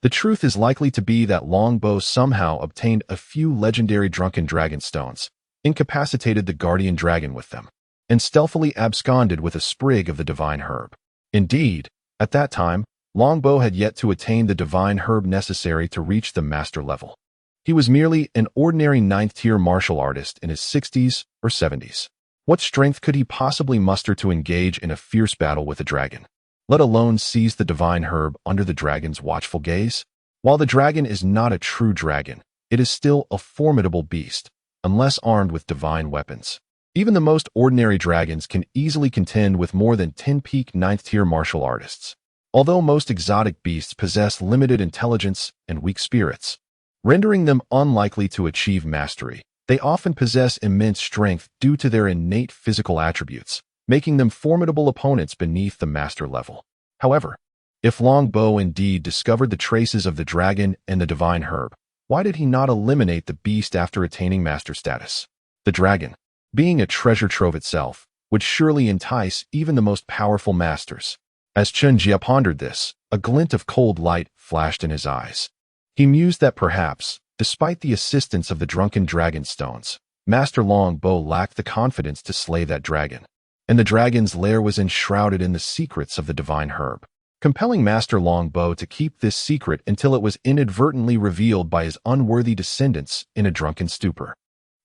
the truth is likely to be that Long Bo somehow obtained a few legendary drunken dragon stones, incapacitated the guardian dragon with them, and stealthily absconded with a sprig of the divine herb. Indeed, at that time, Long Bo had yet to attain the divine herb necessary to reach the master level. He was merely an ordinary 9th-tier martial artist in his 60s or 70s. What strength could he possibly muster to engage in a fierce battle with a dragon, let alone seize the divine herb under the dragon's watchful gaze? While the dragon is not a true dragon, it is still a formidable beast, unless armed with divine weapons. Even the most ordinary dragons can easily contend with more than 10 peak 9th-tier martial artists. Although most exotic beasts possess limited intelligence and weak spirits, rendering them unlikely to achieve mastery, they often possess immense strength due to their innate physical attributes, making them formidable opponents beneath the master level. However, if Long Bo indeed discovered the traces of the dragon and the divine herb, why did he not eliminate the beast after attaining master status? The dragon, being a treasure trove itself, would surely entice even the most powerful masters. As Chen Jie pondered this, a glint of cold light flashed in his eyes. He mused that perhaps, despite the assistance of the drunken dragon stones, Master Long Bo lacked the confidence to slay that dragon, and the dragon's lair was enshrouded in the secrets of the divine herb, compelling Master Long Bo to keep this secret until it was inadvertently revealed by his unworthy descendants in a drunken stupor.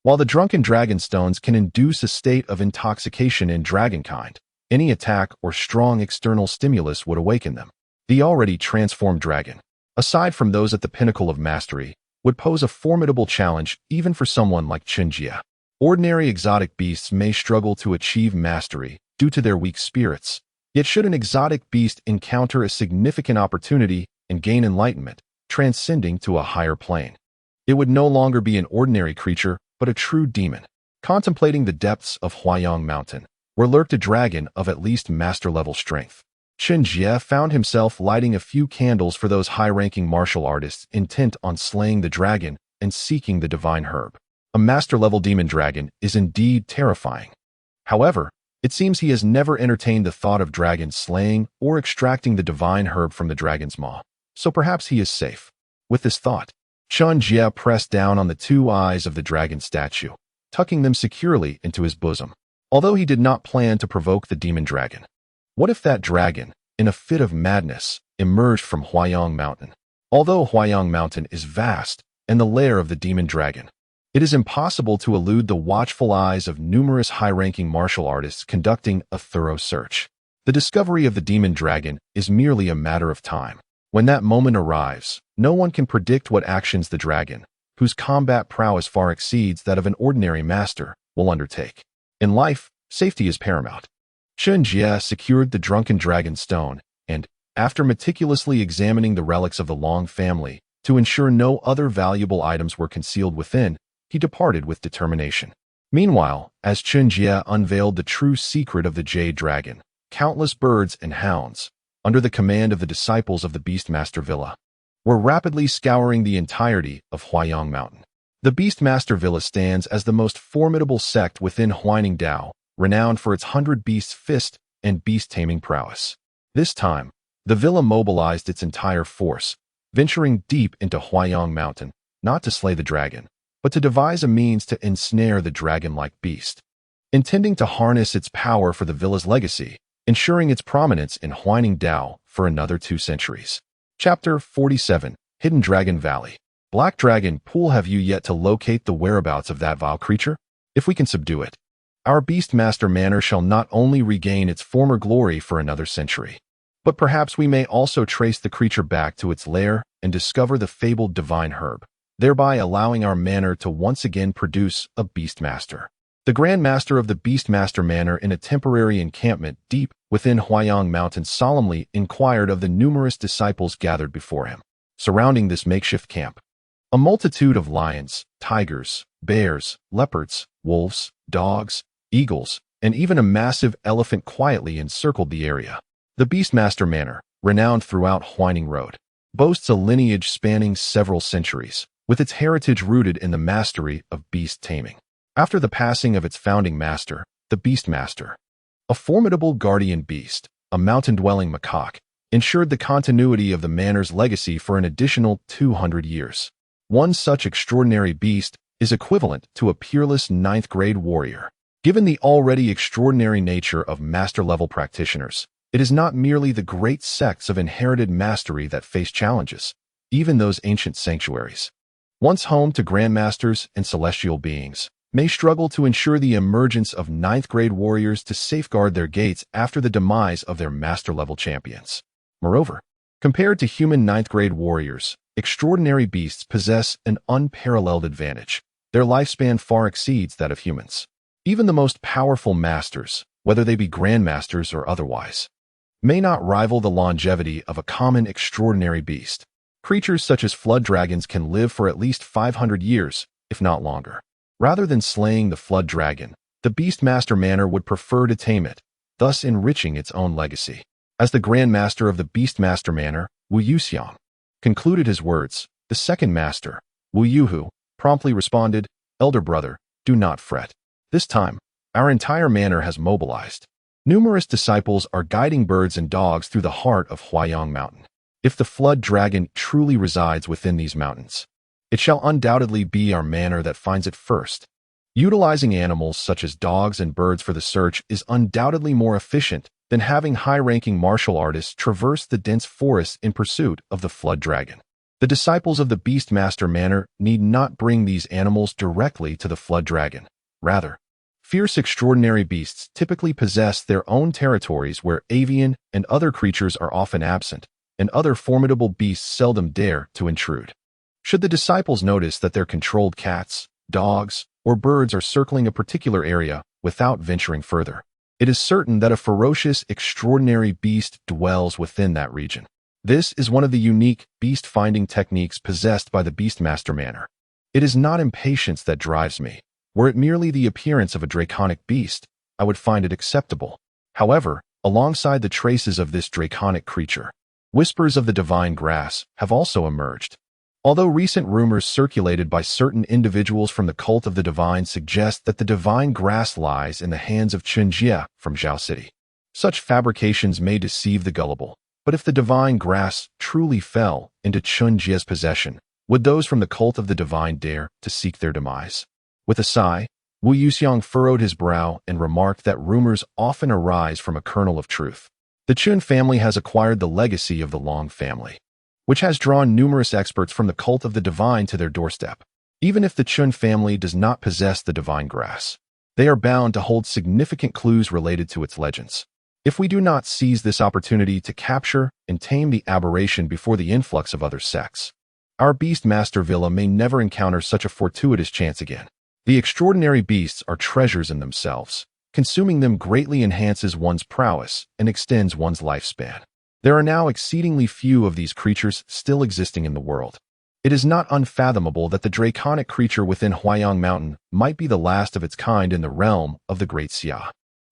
While the drunken dragon stones can induce a state of intoxication in dragonkind, any attack or strong external stimulus would awaken them. The already transformed dragon, aside from those at the pinnacle of mastery, would pose a formidable challenge even for someone like Chen Jie. Ordinary exotic beasts may struggle to achieve mastery due to their weak spirits, yet should an exotic beast encounter a significant opportunity and gain enlightenment, transcending to a higher plane, it would no longer be an ordinary creature, but a true demon. Contemplating the depths of Huayang Mountain, where lurked a dragon of at least master-level strength, Chen Jie found himself lighting a few candles for those high-ranking martial artists intent on slaying the dragon and seeking the divine herb. A master-level demon dragon is indeed terrifying. However, It seems he has never entertained the thought of dragon slaying or extracting the divine herb from the dragon's maw, so perhaps he is safe. With this thought, Chen Jie pressed down on the two eyes of the dragon statue, tucking them securely into his bosom, although he did not plan to provoke the demon dragon. What if that dragon, in a fit of madness, emerged from Huayang Mountain? Although Huayang Mountain is vast and the lair of the demon dragon, it is impossible to elude the watchful eyes of numerous high-ranking martial artists conducting a thorough search. The discovery of the demon dragon is merely a matter of time. When that moment arrives, no one can predict what actions the dragon, whose combat prowess far exceeds that of an ordinary master, will undertake. In life, safety is paramount. Chen Jie secured the drunken dragon stone, and, after meticulously examining the relics of the Long family to ensure no other valuable items were concealed within, he departed with determination. Meanwhile, as Chen Jie unveiled the true secret of the jade dragon, countless birds and hounds, under the command of the disciples of the Beastmaster Villa, were rapidly scouring the entirety of Huayang Mountain. The Beastmaster Villa stands as the most formidable sect within Huaining Dao, renowned for its 100-beast fist and beast-taming prowess. This time, the villa mobilized its entire force, venturing deep into Huayang Mountain, not to slay the dragon, but to devise a means to ensnare the dragon-like beast. Intending to harness its power for the villa's legacy, ensuring its prominence in Huaining Dao for another 2 centuries. Chapter 47, Hidden Dragon Valley. Black Dragon Pool. Have you yet to locate the whereabouts of that vile creature? If we can subdue it, our Beastmaster Manor shall not only regain its former glory for another century, but perhaps we may also trace the creature back to its lair and discover the fabled divine herb, thereby allowing our manor to once again produce a Beastmaster. The Grand Master of the Beastmaster Manor, in a temporary encampment deep within Huayang Mountain, solemnly inquired of the numerous disciples gathered before him. Surrounding this makeshift camp, a multitude of lions, tigers, bears, leopards, wolves, dogs, eagles, and even a massive elephant quietly encircled the area. The Beastmaster Manor, renowned throughout Huaining Road, boasts a lineage spanning several centuries, with its heritage rooted in the mastery of beast taming. After the passing of its founding master, the Beastmaster, a formidable guardian beast, a mountain-dwelling macaque, ensured the continuity of the manor's legacy for an additional 200 years. One such extraordinary beast is equivalent to a peerless 9th-grade warrior. Given the already extraordinary nature of master-level practitioners, it is not merely the great sects of inherited mastery that face challenges, even those ancient sanctuaries, once home to grandmasters and celestial beings, may struggle to ensure the emergence of 9th-grade warriors to safeguard their gates after the demise of their master-level champions. Moreover, compared to human 9th-grade warriors, extraordinary beasts possess an unparalleled advantage. Their lifespan far exceeds that of humans. Even the most powerful masters, whether they be grandmasters or otherwise, may not rival the longevity of a common extraordinary beast. Creatures such as flood dragons can live for at least 500 years, if not longer. Rather than slaying the flood dragon, the Beastmaster Manor would prefer to tame it, thus enriching its own legacy. As the Grand Master of the Beastmaster Manor, Wu Yuxiang, concluded his words, the second master, Wu Yuhu, promptly responded, "Elder brother, do not fret. This time, our entire manor has mobilized. Numerous disciples are guiding birds and dogs through the heart of Huayang Mountain. If the flood dragon truly resides within these mountains, it shall undoubtedly be our manor that finds it first. Utilizing animals such as dogs and birds for the search is undoubtedly more efficient than having high-ranking martial artists traverse the dense forests in pursuit of the flood dragon. The disciples of the Beastmaster Manor need not bring these animals directly to the flood dragon. Rather, fierce extraordinary beasts typically possess their own territories where avian and other creatures are often absent, and other formidable beasts seldom dare to intrude. Should the disciples notice that their controlled cats, dogs, or birds are circling a particular area without venturing further, it is certain that a ferocious, extraordinary beast dwells within that region. This is one of the unique beast-finding techniques possessed by the Beastmaster Manor. It is not impatience that drives me. Were it merely the appearance of a draconic beast, I would find it acceptable. However, alongside the traces of this draconic creature, whispers of the divine grass have also emerged. Although recent rumors circulated by certain individuals from the cult of the divine suggest that the divine grass lies in the hands of Chen Jie from Zhao City. Such fabrications may deceive the gullible, but if the divine grass truly fell into Chen Jie's possession, would those from the cult of the divine dare to seek their demise? With a sigh, Wu Yuxiang furrowed his brow and remarked that rumors often arise from a kernel of truth. The Chen family has acquired the legacy of the Long family, which has drawn numerous experts from the cult of the divine to their doorstep. Even if the Chen family does not possess the divine grass, they are bound to hold significant clues related to its legends. If we do not seize this opportunity to capture and tame the aberration before the influx of other sects, our Beastmaster Villa may never encounter such a fortuitous chance again. The extraordinary beasts are treasures in themselves. Consuming them greatly enhances one's prowess and extends one's lifespan. There are now exceedingly few of these creatures still existing in the world. It is not unfathomable that the draconic creature within Huayang Mountain might be the last of its kind in the realm of the Great Xia.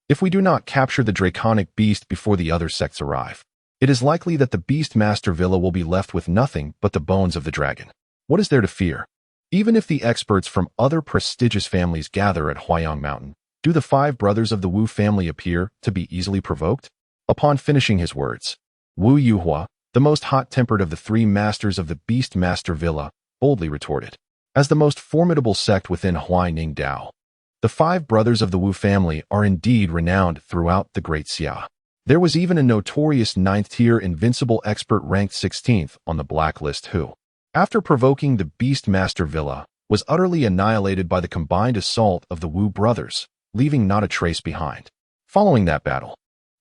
If we do not capture the draconic beast before the other sects arrive, it is likely that the Beastmaster Villa will be left with nothing but the bones of the dragon. What is there to fear? Even if the experts from other prestigious families gather at Huayang Mountain, do the 5 brothers of the Wu family appear to be easily provoked? Upon finishing his words, Wu Yuhua, the most hot-tempered of the 3 masters of the Beastmaster Villa, boldly retorted. As the most formidable sect within Huaining Dao, the 5 brothers of the Wu family are indeed renowned throughout the Great Xia. There was even a notorious 9th-tier invincible expert ranked 16th on the blacklist who, after provoking the Beastmaster Villa, was utterly annihilated by the combined assault of the Wu brothers, leaving not a trace behind. Following that battle,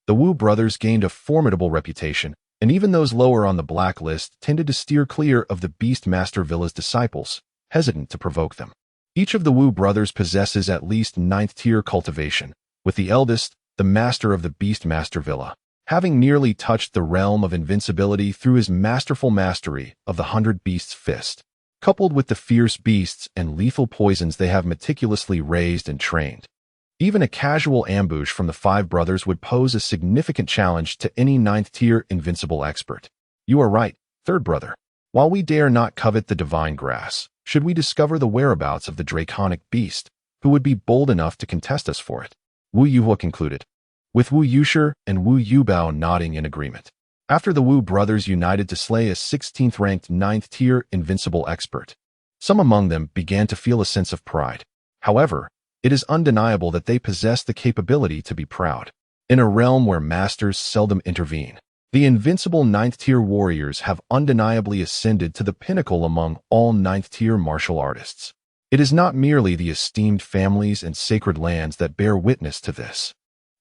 the Wu brothers gained a formidable reputation, and even those lower on the blacklist tended to steer clear of the Beastmaster Villa's disciples, hesitant to provoke them. Each of the Wu brothers possesses at least 9th-tier cultivation, with the eldest, the master of the Beastmaster Villa, having nearly touched the realm of invincibility through his masterful mastery of the 100 Beasts' Fist, coupled with the fierce beasts and lethal poisons they have meticulously raised and trained. Even a casual ambush from the 5 brothers would pose a significant challenge to any 9th-tier invincible expert. You are right, 3rd brother. While we dare not covet the divine grass, should we discover the whereabouts of the draconic beast, who would be bold enough to contest us for it? Wu Yuhua concluded, with Wu Yushi and Wu Yubao nodding in agreement. After the Wu brothers united to slay a 16th-ranked 9th-tier invincible expert, some among them began to feel a sense of pride. However, it is undeniable that they possess the capability to be proud. In a realm where masters seldom intervene, the invincible 9th-tier warriors have undeniably ascended to the pinnacle among all 9th-tier martial artists. It is not merely the esteemed families and sacred lands that bear witness to this.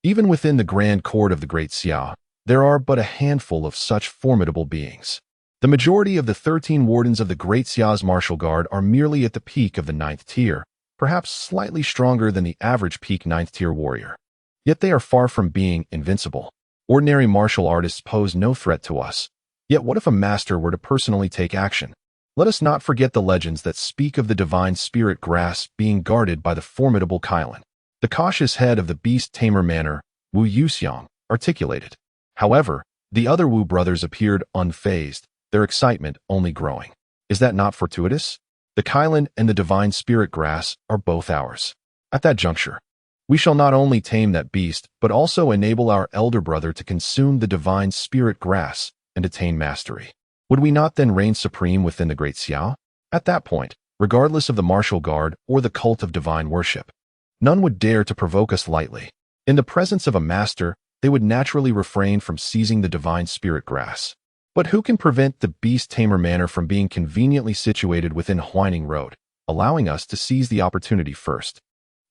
Even within the Grand Court of the Great Xia, there are but a handful of such formidable beings. The majority of the 13 wardens of the Great Xia's martial guard are merely at the peak of the 9th tier, perhaps slightly stronger than the average peak 9th tier warrior. Yet they are far from being invincible. Ordinary martial artists pose no threat to us. Yet what if a master were to personally take action? Let us not forget the legends that speak of the divine spirit grass being guarded by the formidable Kailan. The cautious head of the beast tamer manor, Wu Yuxiang, articulated. However, the other Wu brothers appeared unfazed, their excitement only growing. Is that not fortuitous? The Kailan and the divine spirit grass are both ours. At that juncture, we shall not only tame that beast, but also enable our elder brother to consume the divine spirit grass and attain mastery. Would we not then reign supreme within the Great Xia? At that point, regardless of the martial guard or the cult of divine worship, none would dare to provoke us lightly. In the presence of a master, they would naturally refrain from seizing the divine spirit grass. But who can prevent the beast tamer manor from being conveniently situated within Huaining Road, allowing us to seize the opportunity first?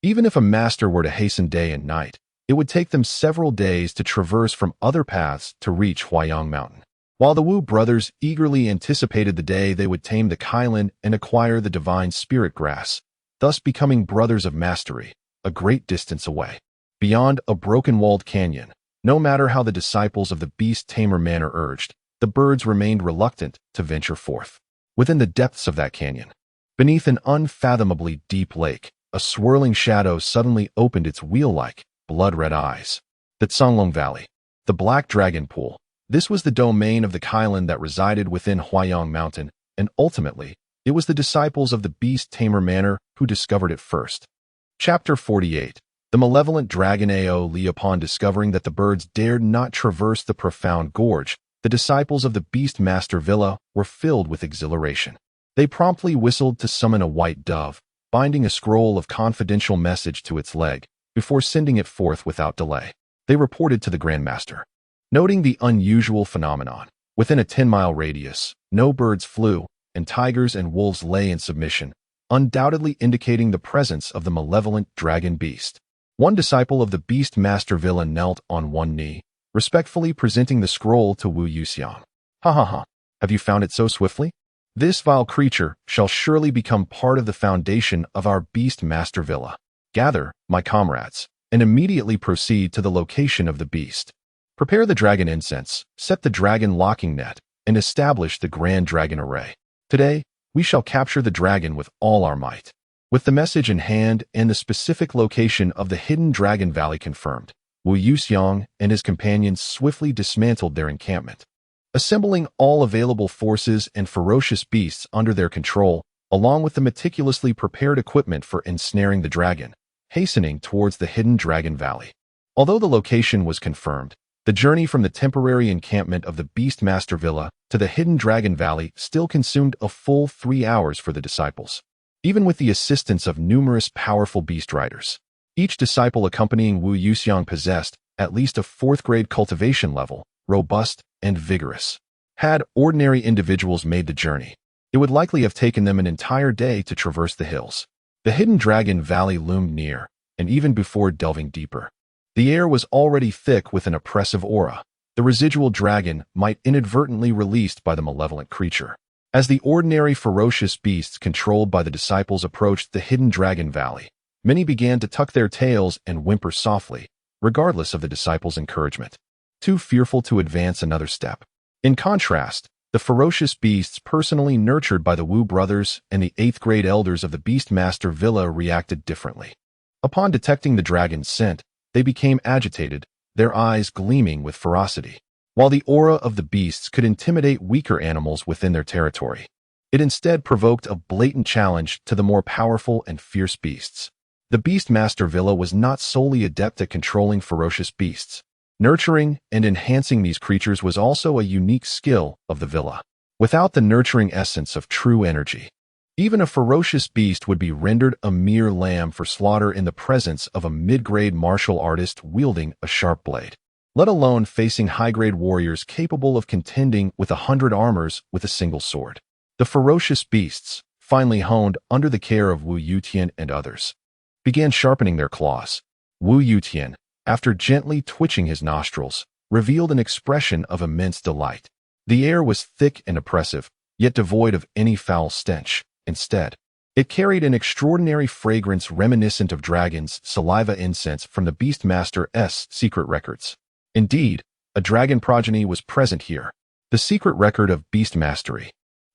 Even if a master were to hasten day and night, it would take them several days to traverse from other paths to reach Huayang Mountain. While the Wu brothers eagerly anticipated the day they would tame the Kailan and acquire the divine spirit grass, thus becoming brothers of mastery, a great distance away. Beyond a broken-walled canyon, no matter how the disciples of the beast tamer manor urged, the birds remained reluctant to venture forth. Within the depths of that canyon, beneath an unfathomably deep lake, a swirling shadow suddenly opened its wheel-like, blood-red eyes. The Tsanglong Valley, the Black Dragon Pool. This was the domain of the Kailan that resided within Huayang Mountain, and ultimately, it was the disciples of the beast tamer manor who discovered it first. Chapter 48. The malevolent dragon Ao Li. Upon discovering that the birds dared not traverse the profound gorge, the disciples of the beast master villa were filled with exhilaration. They promptly whistled to summon a white dove, binding a scroll of confidential message to its leg, before sending it forth without delay. They reported to the Grand Master. Noting the unusual phenomenon, within a 10-mile radius, no birds flew, and tigers and wolves lay in submission, undoubtedly indicating the presence of the malevolent dragon beast. One disciple of the beast master villa knelt on one knee, respectfully presenting the scroll to Wu Yuxiang. Ha ha ha, have you found it so swiftly? This vile creature shall surely become part of the foundation of our beast master villa. Gather, my comrades, and immediately proceed to the location of the beast. Prepare the dragon incense, set the dragon locking net, and establish the grand dragon array. Today, we shall capture the dragon with all our might. With the message in hand and the specific location of the hidden dragon valley confirmed, Wu Yuxiang and his companions swiftly dismantled their encampment. Assembling all available forces and ferocious beasts under their control, along with the meticulously prepared equipment for ensnaring the dragon, hastening towards the hidden dragon valley. Although the location was confirmed, the journey from the temporary encampment of the Beastmaster Villa to the hidden dragon valley still consumed a full 3 hours for the disciples, even with the assistance of numerous powerful beast riders. Each disciple accompanying Wu Yuxiang possessed at least a 4th-grade cultivation level, robust and vigorous. Had ordinary individuals made the journey, it would likely have taken them an entire day to traverse the hills. The hidden dragon valley loomed near, and even before delving deeper, the air was already thick with an oppressive aura, the residual dragon might inadvertently released by the malevolent creature. As the ordinary ferocious beasts controlled by the disciples approached the hidden dragon valley, many began to tuck their tails and whimper softly, regardless of the disciples' encouragement, too fearful to advance another step. In contrast, the ferocious beasts personally nurtured by the Wu brothers and the 8th-grade elders of the Beastmaster Villa reacted differently. Upon detecting the dragon's scent, they became agitated, their eyes gleaming with ferocity. While the aura of the beasts could intimidate weaker animals within their territory, it instead provoked a blatant challenge to the more powerful and fierce beasts. The Beastmaster Villa was not solely adept at controlling ferocious beasts. Nurturing and enhancing these creatures was also a unique skill of the villa. Without the nurturing essence of true energy, even a ferocious beast would be rendered a mere lamb for slaughter in the presence of a mid-grade martial artist wielding a sharp blade, let alone facing high-grade warriors capable of contending with 100 armors with a single sword. The ferocious beasts, finally honed under the care of Wu Yutian and others, began sharpening their claws. Wu Yutian, after gently twitching his nostrils, revealed an expression of immense delight. The air was thick and oppressive, yet devoid of any foul stench. Instead, it carried an extraordinary fragrance reminiscent of dragon's saliva incense from the Beastmaster's secret records. Indeed, a dragon progeny was present here. The secret record of beast mastery,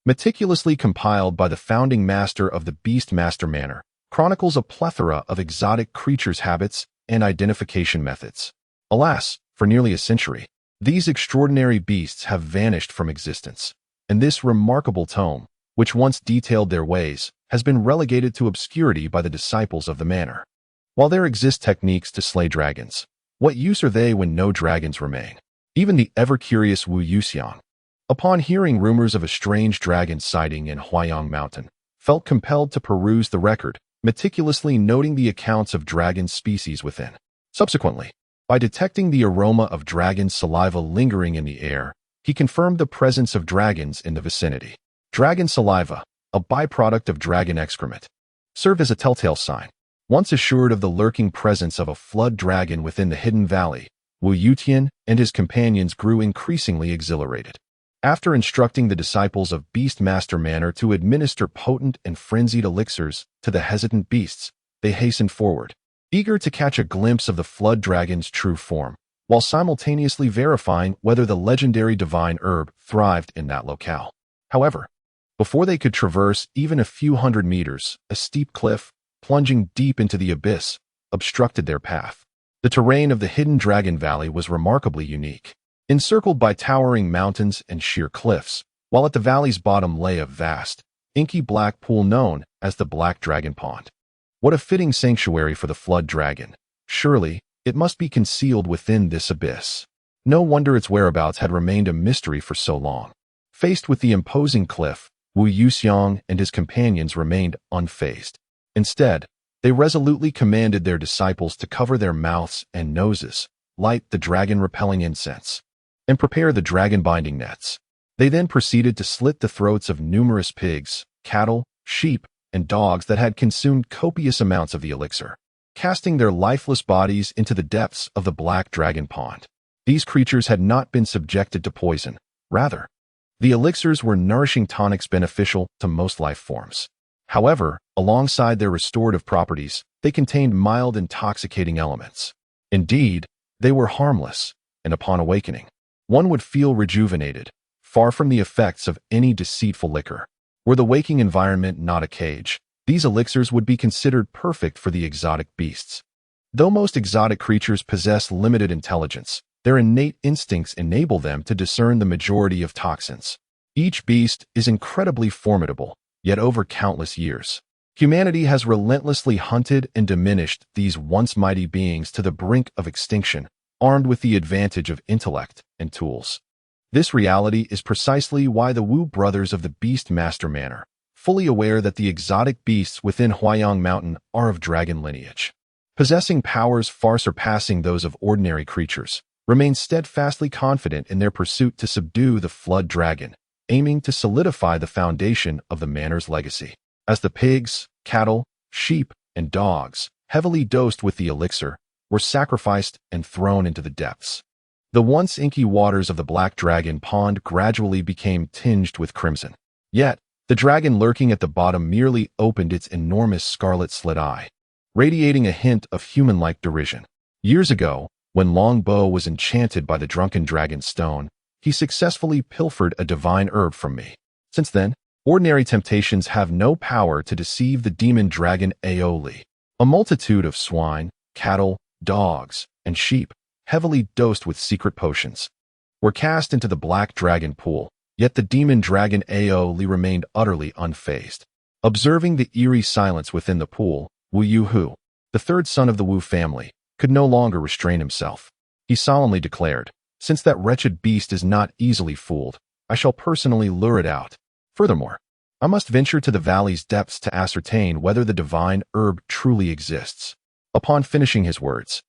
meticulously compiled by the founding master of the Beastmaster Manor, chronicles a plethora of exotic creatures' habits and identification methods. Alas, for nearly a century, these extraordinary beasts have vanished from existence, and this remarkable tome, which once detailed their ways, has been relegated to obscurity by the disciples of the manor. While there exist techniques to slay dragons, what use are they when no dragons remain? Even the ever-curious Wu Yuxiang, upon hearing rumors of a strange dragon sighting in Huayang Mountain, felt compelled to peruse the record, meticulously noting the accounts of dragon species within. Subsequently, by detecting the aroma of dragon saliva lingering in the air, he confirmed the presence of dragons in the vicinity. Dragon saliva, a byproduct of dragon excrement, served as a telltale sign. Once assured of the lurking presence of a flood dragon within the hidden valley, Wu Yutian and his companions grew increasingly exhilarated. After instructing the disciples of Beastmaster Manor to administer potent and frenzied elixirs to the hesitant beasts, they hastened forward, eager to catch a glimpse of the flood dragon's true form, while simultaneously verifying whether the legendary divine herb thrived in that locale. However, before they could traverse even a few hundred meters, a steep cliff, plunging deep into the abyss, obstructed their path. The terrain of the hidden dragon valley was remarkably unique. Encircled by towering mountains and sheer cliffs, while at the valley's bottom lay a vast, inky black pool known as the Black Dragon Pond. What a fitting sanctuary for the flood dragon. Surely, it must be concealed within this abyss. No wonder its whereabouts had remained a mystery for so long. Faced with the imposing cliff, Wu Yuxiang and his companions remained unfazed. Instead, they resolutely commanded their disciples to cover their mouths and noses, light the dragon-repelling incense, and prepare the dragon-binding nets. They then proceeded to slit the throats of numerous pigs, cattle, sheep, and dogs that had consumed copious amounts of the elixir, casting their lifeless bodies into the depths of the Black Dragon Pond. These creatures had not been subjected to poison. Rather, the elixirs were nourishing tonics beneficial to most life forms. However, alongside their restorative properties, they contained mild intoxicating elements. Indeed, they were harmless, and upon awakening, one would feel rejuvenated, far from the effects of any deceitful liquor. Were the waking environment not a cage, these elixirs would be considered perfect for the exotic beasts. Though most exotic creatures possess limited intelligence, their innate instincts enable them to discern the majority of toxins. Each beast is incredibly formidable, yet over countless years, humanity has relentlessly hunted and diminished these once mighty beings to the brink of extinction, armed with the advantage of intellect and tools. This reality is precisely why the Wu brothers of the Beastmaster Manor, fully aware that the exotic beasts within Huayang Mountain are of dragon lineage, possessing powers far surpassing those of ordinary creatures, remain steadfastly confident in their pursuit to subdue the flood dragon, aiming to solidify the foundation of the manor's legacy. As the pigs, cattle, sheep, and dogs, heavily dosed with the elixir, were sacrificed and thrown into the depths, the once inky waters of the Black Dragon Pond gradually became tinged with crimson. Yet, the dragon lurking at the bottom merely opened its enormous scarlet-slit eye, radiating a hint of human-like derision. Years ago, when Long Bo was enchanted by the drunken dragon stone, he successfully pilfered a divine herb from me. Since then, ordinary temptations have no power to deceive the demon dragon Aoli. A multitude of swine, cattle, dogs, and sheep, heavily dosed with secret potions, were cast into the Black Dragon Pool, yet the demon dragon Aoli remained utterly unfazed. Observing the eerie silence within the pool, Wu Yuhu, the third son of the Wu family, could no longer restrain himself. He solemnly declared, "Since that wretched beast is not easily fooled, I shall personally lure it out. Furthermore, I must venture to the valley's depths to ascertain whether the divine herb truly exists." Upon finishing his words,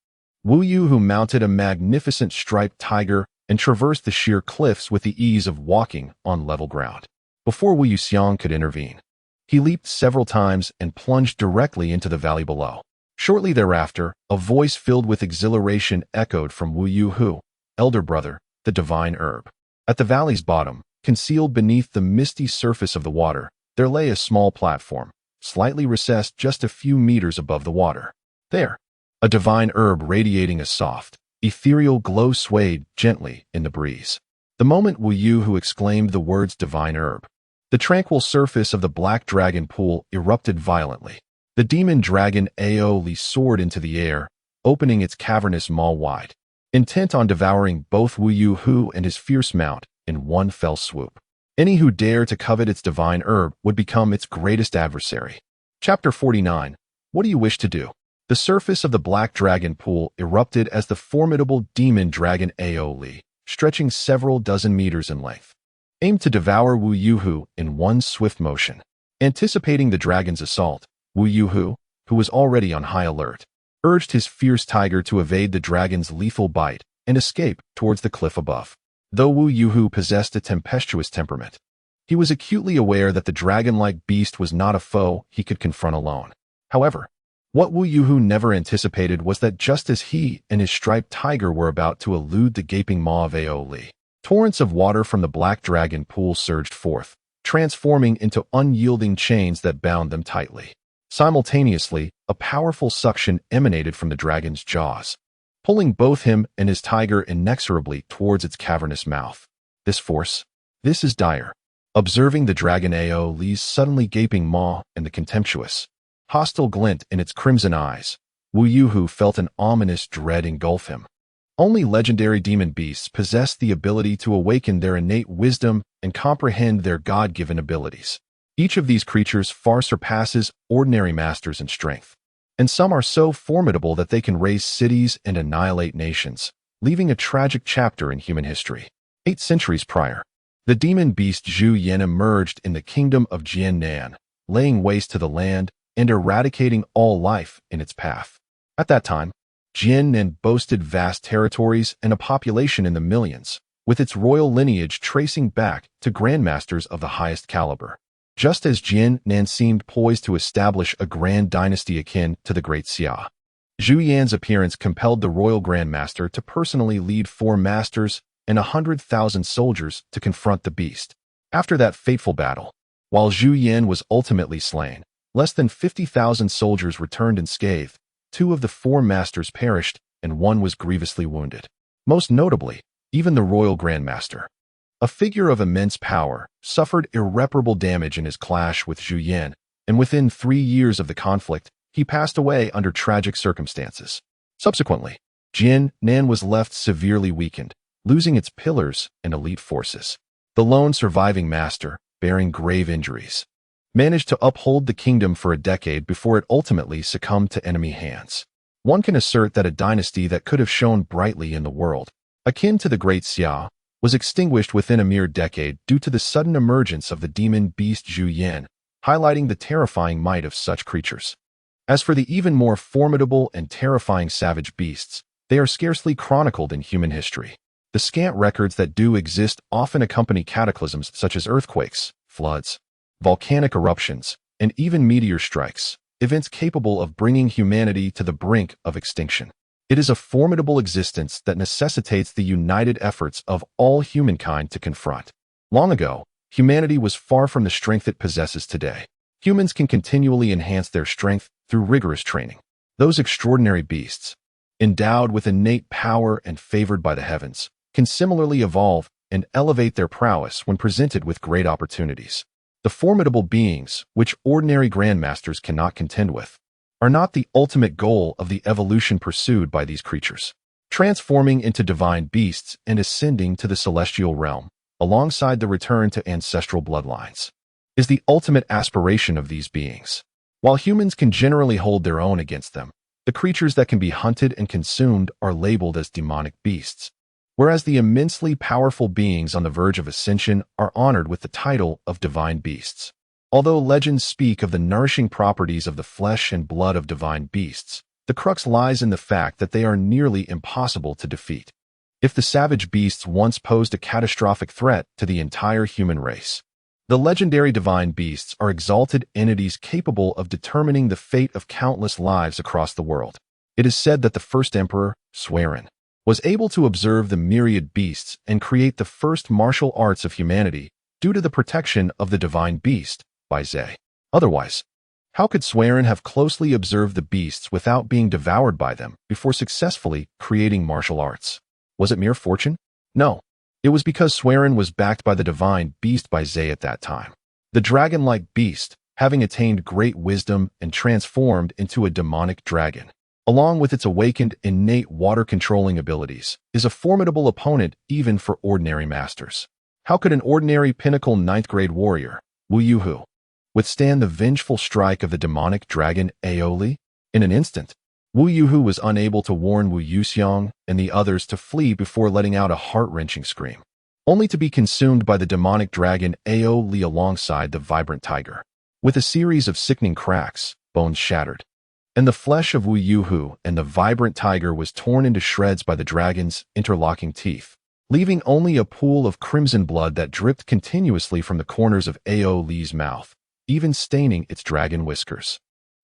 Wu Yuhu mounted a magnificent striped tiger and traversed the sheer cliffs with the ease of walking on level ground. Before Wu Yuxiang could intervene, he leaped several times and plunged directly into the valley below. Shortly thereafter, a voice filled with exhilaration echoed from Wu Yuhu, "Elder brother, the divine herb." At the valley's bottom, concealed beneath the misty surface of the water, there lay a small platform, slightly recessed just a few meters above the water. There, a divine herb radiating a soft, ethereal glow swayed gently in the breeze. The moment Wu Yuhu exclaimed the words divine herb, the tranquil surface of the Black Dragon Pool erupted violently. The demon dragon Aoli soared into the air, opening its cavernous maw wide, intent on devouring both Wu Yuhu and his fierce mount in one fell swoop. Any who dare to covet its divine herb would become its greatest adversary. Chapter 49. What do you wish to do? The surface of the Black Dragon Pool erupted as the formidable demon dragon Aoli, stretching several dozen meters in length, aimed to devour Wu Yuhu in one swift motion. Anticipating the dragon's assault, Wu Yuhu, who was already on high alert, urged his fierce tiger to evade the dragon's lethal bite and escape towards the cliff above. Though Wu Yuhu possessed a tempestuous temperament, he was acutely aware that the dragon-like beast was not a foe he could confront alone. However, what Wu Yuhu never anticipated was that just as he and his striped tiger were about to elude the gaping maw of Aoli, torrents of water from the Black Dragon Pool surged forth, transforming into unyielding chains that bound them tightly. Simultaneously, a powerful suction emanated from the dragon's jaws, pulling both him and his tiger inexorably towards its cavernous mouth. This is dire. Observing the dragon Aoli's suddenly gaping maw and the contemptuous, hostile glint in its crimson eyes, Wu Yuhu felt an ominous dread engulf him. Only legendary demon beasts possess the ability to awaken their innate wisdom and comprehend their God-given abilities. Each of these creatures far surpasses ordinary masters in strength, and some are so formidable that they can raise cities and annihilate nations, leaving a tragic chapter in human history. 8 centuries prior, the demon beast Zhu Yan emerged in the kingdom of Jiannan, laying waste to the land and eradicating all life in its path. At that time, Jiannan boasted vast territories and a population in the millions, with its royal lineage tracing back to grandmasters of the highest caliber. Just as Jiannan seemed poised to establish a grand dynasty akin to the Great Xia, Zhu Yan's appearance compelled the royal grandmaster to personally lead 4 masters and 100,000 soldiers to confront the beast. After that fateful battle, while Zhu Yan was ultimately slain, less than 50,000 soldiers returned unscathed. 2 of the 4 masters perished, and 1 was grievously wounded. Most notably, even the royal grandmaster, a figure of immense power, suffered irreparable damage in his clash with Zhu Yan, and within 3 years of the conflict, he passed away under tragic circumstances. Subsequently, Jiannan was left severely weakened, losing its pillars and elite forces. The lone surviving master, bearing grave injuries, managed to uphold the kingdom for a decade before it ultimately succumbed to enemy hands. One can assert that a dynasty that could have shone brightly in the world, akin to the Great Xia, was extinguished within a mere decade due to the sudden emergence of the demon beast Zhu Yan, highlighting the terrifying might of such creatures. As for the even more formidable and terrifying savage beasts, they are scarcely chronicled in human history. The scant records that do exist often accompany cataclysms such as earthquakes, floods, volcanic eruptions, and even meteor strikes, events capable of bringing humanity to the brink of extinction. It is a formidable existence that necessitates the united efforts of all humankind to confront. Long ago, humanity was far from the strength it possesses today. Humans can continually enhance their strength through rigorous training. Those extraordinary beasts, endowed with innate power and favored by the heavens, can similarly evolve and elevate their prowess when presented with great opportunities. The formidable beings, which ordinary grandmasters cannot contend with, are not the ultimate goal of the evolution pursued by these creatures. Transforming into divine beasts and ascending to the celestial realm, alongside the return to ancestral bloodlines, is the ultimate aspiration of these beings. While humans can generally hold their own against them, the creatures that can be hunted and consumed are labeled as demonic beasts, whereas the immensely powerful beings on the verge of ascension are honored with the title of divine beasts. Although legends speak of the nourishing properties of the flesh and blood of divine beasts, the crux lies in the fact that they are nearly impossible to defeat. If the savage beasts once posed a catastrophic threat to the entire human race, the legendary divine beasts are exalted entities capable of determining the fate of countless lives across the world. It is said that the first emperor, Swerin, was able to observe the myriad beasts and create the first martial arts of humanity due to the protection of the divine beast by Zhe. Otherwise, how could Swerin have closely observed the beasts without being devoured by them before successfully creating martial arts? Was it mere fortune? No. It was because Swerin was backed by the divine beast by Zhe at that time. The dragon-like beast, having attained great wisdom and transformed into a demonic dragon, along with its awakened innate water-controlling abilities, is a formidable opponent even for ordinary masters. How could an ordinary pinnacle 9th-grade warrior, Wu Yuhu, withstand the vengeful strike of the demonic dragon Aoli? In an instant, Wu Yuhu was unable to warn Wu Yuxiang and the others to flee before letting out a heart-wrenching scream, only to be consumed by the demonic dragon Aoli alongside the vibrant tiger. With a series of sickening cracks, bones shattered, and the flesh of Wu Yuhu and the vibrant tiger was torn into shreds by the dragon's interlocking teeth, leaving only a pool of crimson blood that dripped continuously from the corners of Aoli's mouth, even staining its dragon whiskers.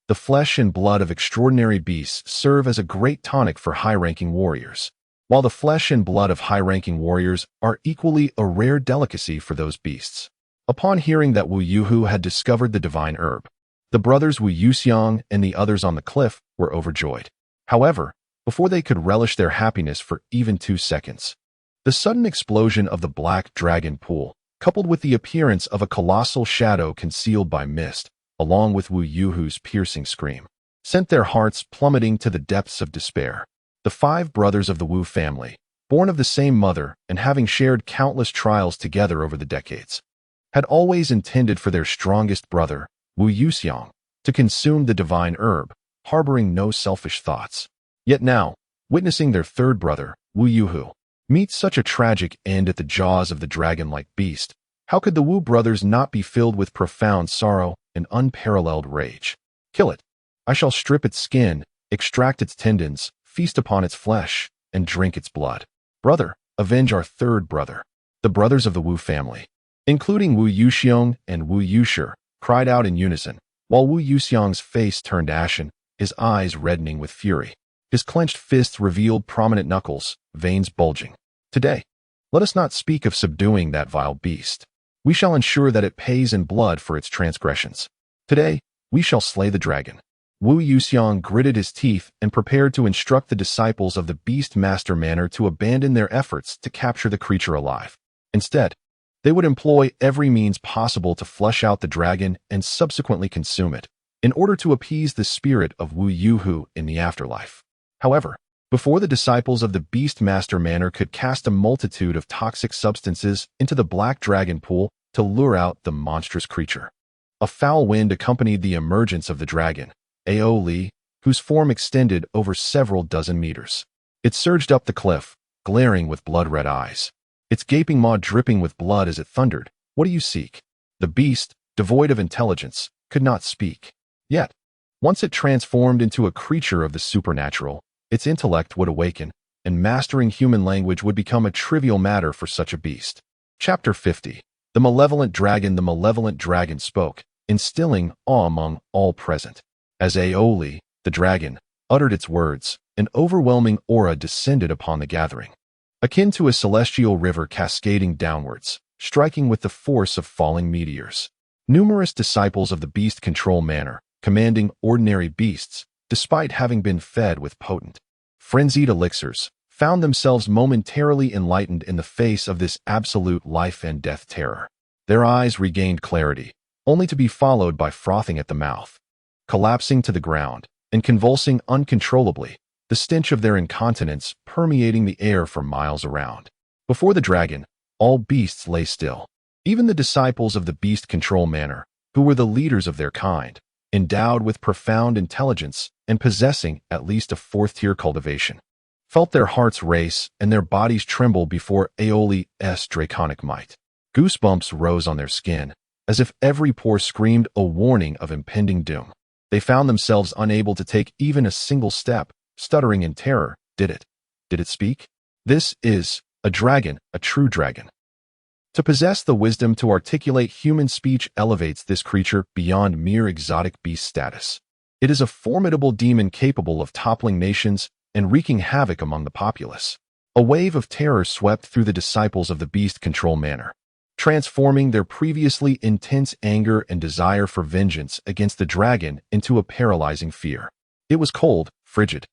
The flesh and blood of extraordinary beasts serve as a great tonic for high-ranking warriors, while the flesh and blood of high-ranking warriors are equally a rare delicacy for those beasts. Upon hearing that Wu Yuhu had discovered the divine herb, the brothers Wu Yuxiang and the others on the cliff were overjoyed. However, before they could relish their happiness for even 2 seconds, the sudden explosion of the black dragon pool, coupled with the appearance of a colossal shadow concealed by mist, along with Wu Yuhu's piercing scream, sent their hearts plummeting to the depths of despair. The 5 brothers of the Wu family, born of the same mother and having shared countless trials together over the decades, had always intended for their strongest brother, Wu Yuxiang, to consume the divine herb, harboring no selfish thoughts. Yet now, witnessing their third brother, Wu Yuhu, meet such a tragic end at the jaws of the dragon-like beast, how could the Wu brothers not be filled with profound sorrow and unparalleled rage? Kill it. I shall strip its skin, extract its tendons, feast upon its flesh, and drink its blood. Brother, avenge our third brother. The brothers of the Wu family, including Wu Yuxiong and Wu Yushi, cried out in unison, while Wu Yuxiang's face turned ashen, his eyes reddening with fury. His clenched fists revealed prominent knuckles, veins bulging. Today, let us not speak of subduing that vile beast. We shall ensure that it pays in blood for its transgressions. Today, we shall slay the dragon. Wu Yuxiang gritted his teeth and prepared to instruct the disciples of the Beast Master Manor to abandon their efforts to capture the creature alive. Instead, they would employ every means possible to flush out the dragon and subsequently consume it, in order to appease the spirit of Wu Yuhu in the afterlife. However, before the disciples of the Beast Master Manor could cast a multitude of toxic substances into the black dragon pool to lure out the monstrous creature, a foul wind accompanied the emergence of the dragon, Aoli, whose form extended over several dozen meters. It surged up the cliff, glaring with blood-red eyes, its gaping maw dripping with blood as it thundered. What do you seek? The beast, devoid of intelligence, could not speak. Yet, once it transformed into a creature of the supernatural, its intellect would awaken, and mastering human language would become a trivial matter for such a beast. Chapter 50. The malevolent dragon spoke, instilling awe among all present. As Aoli, the dragon, uttered its words, an overwhelming aura descended upon the gathering, akin to a celestial river cascading downwards, striking with the force of falling meteors. Numerous disciples of the Beast Control Manor, commanding ordinary beasts, despite having been fed with potent, frenzied elixirs, found themselves momentarily enlightened in the face of this absolute life and death terror. Their eyes regained clarity, only to be followed by frothing at the mouth, collapsing to the ground, and convulsing uncontrollably, the stench of their incontinence permeating the air for miles around. Before the dragon, all beasts lay still. Even the disciples of the Beast Control Manor, who were the leaders of their kind, endowed with profound intelligence and possessing at least a 4th-tier cultivation, felt their hearts race and their bodies tremble before Aoli's draconic might. Goosebumps rose on their skin, as if every pore screamed a warning of impending doom. They found themselves unable to take even a single step, stuttering in terror. Did it speak? This is a dragon, a true dragon. To possess the wisdom to articulate human speech elevates this creature beyond mere exotic beast status. It is a formidable demon capable of toppling nations and wreaking havoc among the populace. A wave of terror swept through the disciples of the Beast Control Manor, transforming their previously intense anger and desire for vengeance against the dragon into a paralyzing fear. It was cold, frigid,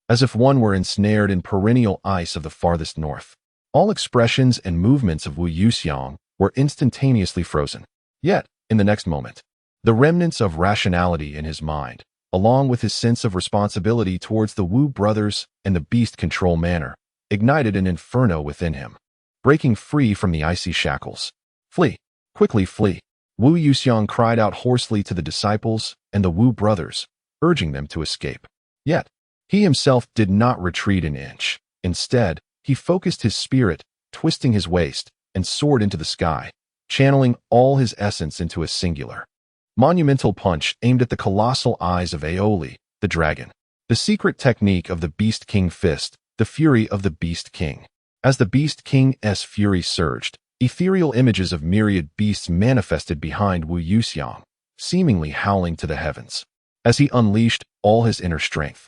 as if one were ensnared in perennial ice of the farthest north. All expressions and movements of Wu Yuxiang were instantaneously frozen. Yet, in the next moment, the remnants of rationality in his mind, along with his sense of responsibility towards the Wu brothers and the Beast Control Manor, ignited an inferno within him. Breaking free from the icy shackles. Flee! Quickly flee! Wu Yuxiang cried out hoarsely to the disciples and the Wu brothers, urging them to escape. Yet, he himself did not retreat an inch. Instead, he focused his spirit, twisting his waist, and soared into the sky, channeling all his essence into a singular, monumental punch aimed at the colossal eyes of Aoli, the dragon. The secret technique of the Beast King Fist, the fury of the Beast King. As the Beast King's fury surged, ethereal images of myriad beasts manifested behind Wu Yuxiang, seemingly howling to the heavens, as he unleashed all his inner strength.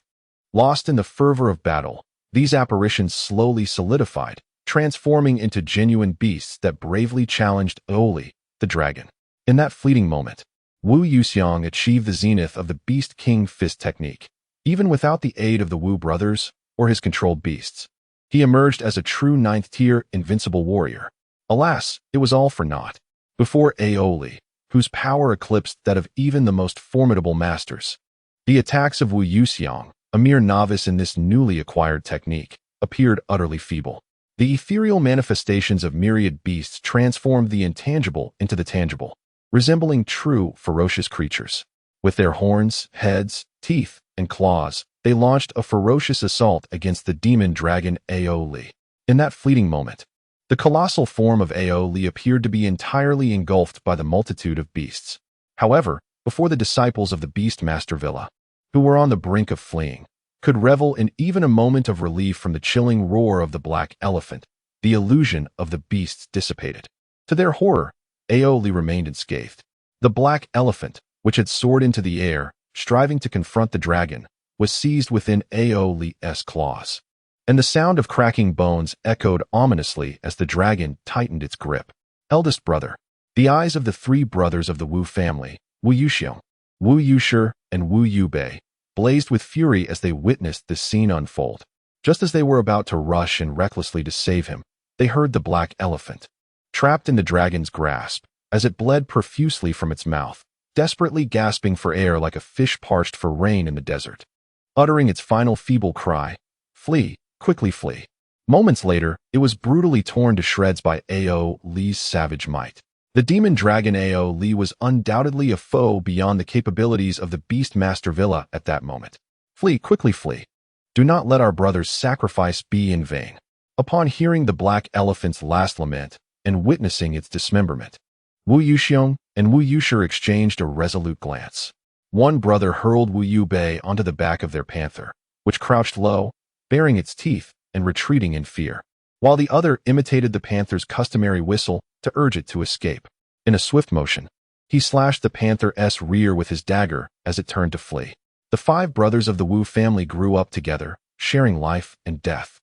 Lost in the fervor of battle, these apparitions slowly solidified, transforming into genuine beasts that bravely challenged Aoli, the dragon. In that fleeting moment, Wu Yuxiang achieved the zenith of the Beast King Fist technique. Even without the aid of the Wu brothers or his controlled beasts, he emerged as a true 9th-tier invincible warrior. Alas, it was all for naught. Before Aoli, whose power eclipsed that of even the most formidable masters, the attacks of Wu Yuxiang a mere novice in this newly acquired technique, appeared utterly feeble. The ethereal manifestations of myriad beasts transformed the intangible into the tangible, resembling true, ferocious creatures. With their horns, heads, teeth, and claws, they launched a ferocious assault against the demon dragon Aoli. In that fleeting moment, the colossal form of Aoli appeared to be entirely engulfed by the multitude of beasts. However, before the disciples of the Beastmaster Villa, who were on the brink of fleeing, could revel in even a moment of relief from the chilling roar of the black elephant, the illusion of the beasts dissipated. To their horror, Aoli remained unscathed. The black elephant, which had soared into the air, striving to confront the dragon, was seized within Aoli's claws, and the sound of cracking bones echoed ominously as the dragon tightened its grip. Eldest brother. The eyes of the three brothers of the Wu family, Wu Yuxiong, Wu Yushi, and Wu Yubei, blazed with fury as they witnessed this scene unfold. Just as they were about to rush in recklessly to save him, they heard the black elephant, trapped in the dragon's grasp, as it bled profusely from its mouth, desperately gasping for air like a fish parched for rain in the desert. Uttering its final feeble cry, "Flee, quickly flee." Moments later, it was brutally torn to shreds by Aoli's savage might. The demon dragon Aoli was undoubtedly a foe beyond the capabilities of the Beastmaster Villa at that moment. "Flee, quickly flee. Do not let our brother's sacrifice be in vain." Upon hearing the black elephant's last lament and witnessing its dismemberment, Wu Yuxiong and Wu Yushi exchanged a resolute glance. One brother hurled Wu Yubei onto the back of their panther, which crouched low, baring its teeth and retreating in fear, while the other imitated the panther's customary whistle to urge it to escape. In a swift motion, he slashed the panther's rear with his dagger as it turned to flee. The five brothers of the Wu family grew up together, sharing life and death.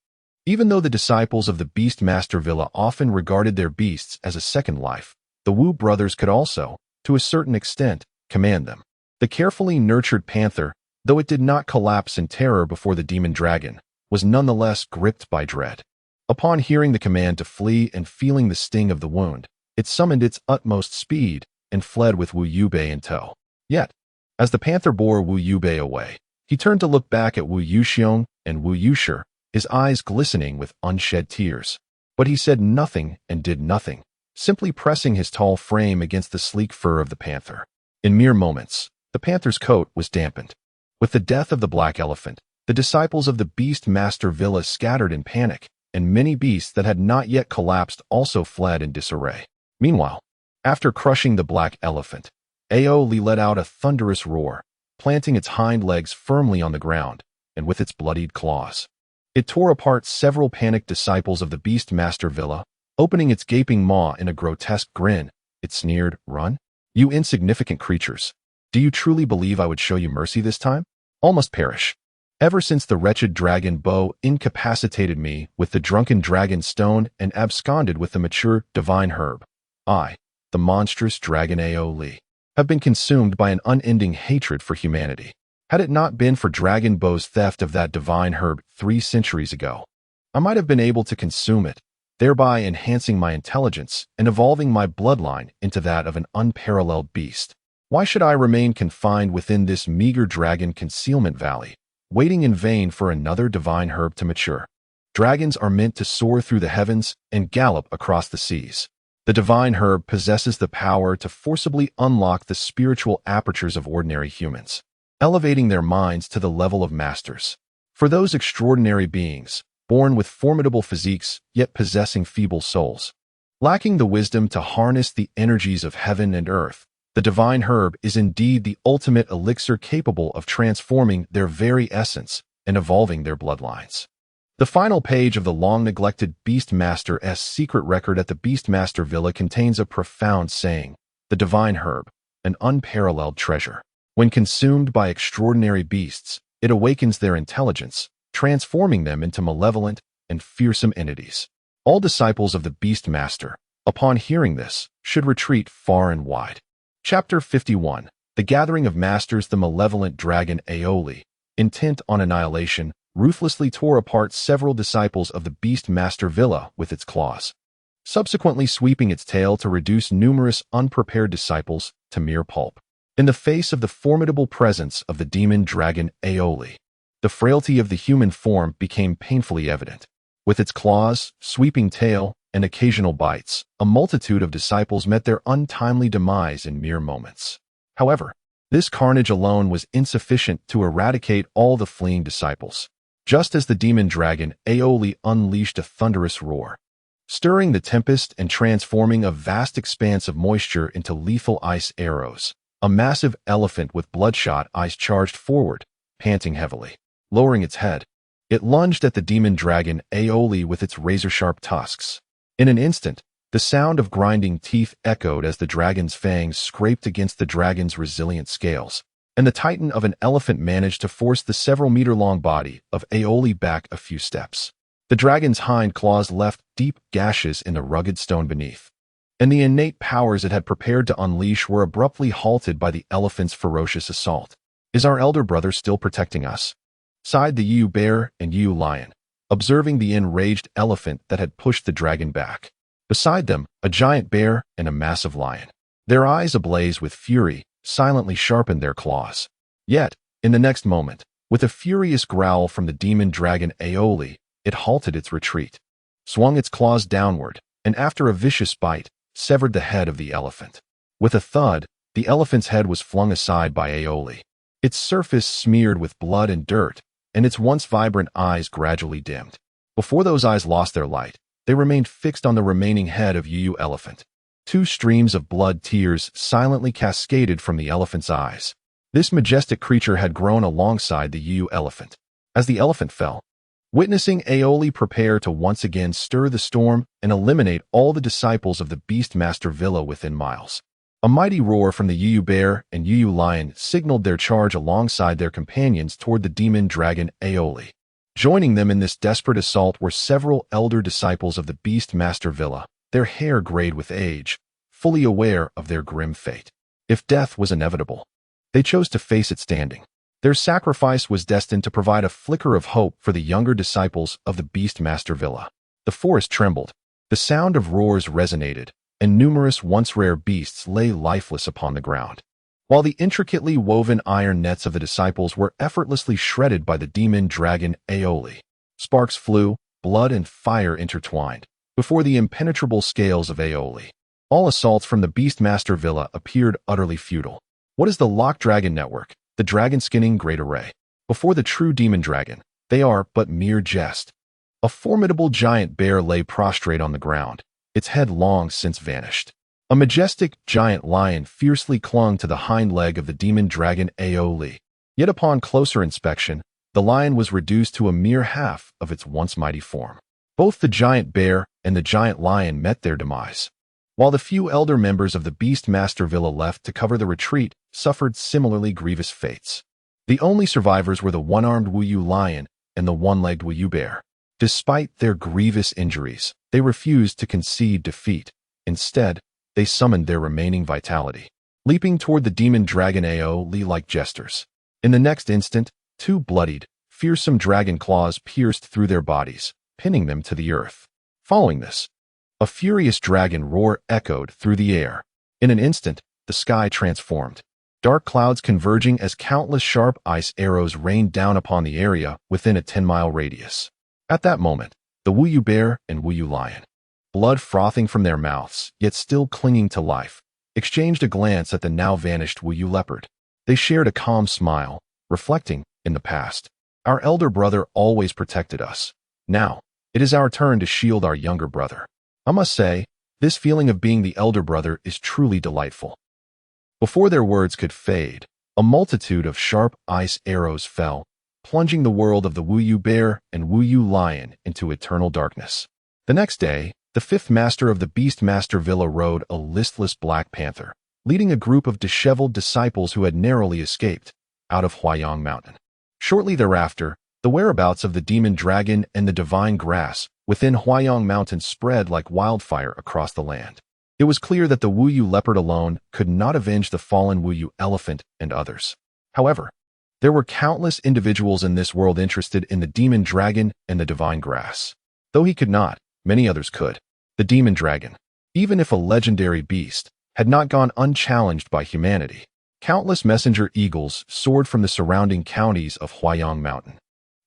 Even though the disciples of the Beastmaster Villa often regarded their beasts as a second life, the Wu brothers could also, to a certain extent, command them. The carefully nurtured panther, though it did not collapse in terror before the demon dragon, was nonetheless gripped by dread. Upon hearing the command to flee and feeling the sting of the wound, it summoned its utmost speed and fled with Wu Yubei in tow. Yet, as the panther bore Wu Yubei away, he turned to look back at Wu Yuxiong and Wu Yushi, his eyes glistening with unshed tears. But he said nothing and did nothing, simply pressing his tall frame against the sleek fur of the panther. In mere moments, the panther's coat was dampened. With the death of the black elephant, the disciples of the Beastmaster Villa scattered in panic, and many beasts that had not yet collapsed also fled in disarray. Meanwhile, after crushing the black elephant, Aoli let out a thunderous roar, planting its hind legs firmly on the ground, and with its bloodied claws, it tore apart several panicked disciples of the Beastmaster Villa. Opening its gaping maw in a grotesque grin, it sneered, "Run? You insignificant creatures. Do you truly believe I would show you mercy this time? Almost perish. Ever since the wretched dragon Bo incapacitated me with the drunken dragon stone and absconded with the mature divine herb, I, the monstrous dragon Aoli, have been consumed by an unending hatred for humanity. Had it not been for Dragon Bo's theft of that divine herb 3 centuries ago, I might have been able to consume it, thereby enhancing my intelligence and evolving my bloodline into that of an unparalleled beast. Why should I remain confined within this meager dragon concealment valley, waiting in vain for another divine herb to mature? Dragons are meant to soar through the heavens and gallop across the seas. The divine herb possesses the power to forcibly unlock the spiritual apertures of ordinary humans, elevating their minds to the level of masters. For those extraordinary beings, born with formidable physiques yet possessing feeble souls, lacking the wisdom to harness the energies of heaven and earth, the divine herb is indeed the ultimate elixir capable of transforming their very essence and evolving their bloodlines. The final page of the long-neglected Beastmaster's secret record at the Beastmaster Villa contains a profound saying: the divine herb, an unparalleled treasure. When consumed by extraordinary beasts, it awakens their intelligence, transforming them into malevolent and fearsome entities. All disciples of the Beastmaster, upon hearing this, should retreat far and wide. Chapter 51. The Gathering of Masters. The malevolent dragon Aoli, intent on annihilation, ruthlessly tore apart several disciples of the Beastmaster Villa with its claws, subsequently sweeping its tail to reduce numerous unprepared disciples to mere pulp. In the face of the formidable presence of the demon dragon Aoli, the frailty of the human form became painfully evident. With its claws, sweeping tail, and occasional bites, a multitude of disciples met their untimely demise in mere moments. However, this carnage alone was insufficient to eradicate all the fleeing disciples. Just as the demon dragon Aeoli unleashed a thunderous roar, stirring the tempest and transforming a vast expanse of moisture into lethal ice arrows, a massive elephant with bloodshot eyes charged forward, panting heavily. Lowering its head, it lunged at the demon dragon Aeoli with its razor-sharp tusks. In an instant, the sound of grinding teeth echoed as the dragon's fangs scraped against the dragon's resilient scales, and the titan of an elephant managed to force the several-meter-long body of Aeoli back a few steps. The dragon's hind claws left deep gashes in the rugged stone beneath, and the innate powers it had prepared to unleash were abruptly halted by the elephant's ferocious assault. "Is our elder brother still protecting us?" sighed the Yu bear and Yu lion, observing the enraged elephant that had pushed the dragon back. Beside them, a giant bear and a massive lion, their eyes ablaze with fury, silently sharpened their claws. Yet, in the next moment, with a furious growl from the demon dragon Aeoli, it halted its retreat, swung its claws downward, and after a vicious bite, severed the head of the elephant. With a thud, the elephant's head was flung aside by Aeoli, its surface smeared with blood and dirt, and its once vibrant eyes gradually dimmed. Before those eyes lost their light, they remained fixed on the remaining head of Yu elephant. Two streams of blood tears silently cascaded from the elephant's eyes. This majestic creature had grown alongside the Yu elephant. As the elephant fell, witnessing Aeoli prepare to once again stir the storm and eliminate all the disciples of the Beastmaster Villa within miles, a mighty roar from the Yu bear and Yu lion signaled their charge alongside their companions toward the demon dragon Aeoli. Joining them in this desperate assault were several elder disciples of the Beastmaster Villa, their hair grayed with age, fully aware of their grim fate. If death was inevitable, they chose to face it standing. Their sacrifice was destined to provide a flicker of hope for the younger disciples of the Beastmaster Villa. The forest trembled, the sound of roars resonated, and numerous once-rare beasts lay lifeless upon the ground, while the intricately woven iron nets of the disciples were effortlessly shredded by the demon dragon Aeoli. Sparks flew, blood and fire intertwined, before the impenetrable scales of Aeoli. All assaults from the Beastmaster Villa appeared utterly futile. What is the Lock Dragon Network? The dragon-skinning great array. Before the true demon dragon, they are but mere jest. A formidable giant bear lay prostrate on the ground, its head long since vanished. A majestic giant lion fiercely clung to the hind leg of the demon dragon Aeoli. Yet upon closer inspection, the lion was reduced to a mere half of its once mighty form. Both the giant bear and the giant lion met their demise, while the few elder members of the Beastmaster Villa left to cover the retreat suffered similarly grievous fates. The only survivors were the one-armed Wuyu lion and the one-legged Wuyu bear. Despite their grievous injuries, they refused to concede defeat. Instead, they summoned their remaining vitality, leaping toward the demon dragon Aeoli like jesters. In the next instant, two bloodied, fearsome dragon claws pierced through their bodies, pinning them to the earth. Following this, a furious dragon roar echoed through the air. In an instant, the sky transformed, dark clouds converging as countless sharp ice arrows rained down upon the area within a 10-mile radius. At that moment, the Wuyu bear and Wuyu lion, blood frothing from their mouths, yet still clinging to life, exchanged a glance at the now-vanished Wuyu leopard. They shared a calm smile, reflecting, in the past, our elder brother always protected us. Now, it is our turn to shield our younger brother. I must say, this feeling of being the elder brother is truly delightful. Before their words could fade, a multitude of sharp ice arrows fell, plunging the world of the Wuyu bear and Wuyu lion into eternal darkness. The next day, the fifth master of the Beastmaster Villa rode a listless black panther, leading a group of disheveled disciples who had narrowly escaped out of Huayang Mountain. Shortly thereafter, the whereabouts of the demon dragon and the divine grass within Huayang Mountain spread like wildfire across the land. It was clear that the Wuyu leopard alone could not avenge the fallen Wuyu elephant and others. However, there were countless individuals in this world interested in the demon dragon and the divine grass. Though he could not, many others could. The demon dragon, even if a legendary beast, had not gone unchallenged by humanity. Countless messenger eagles soared from the surrounding counties of Huayang Mountain,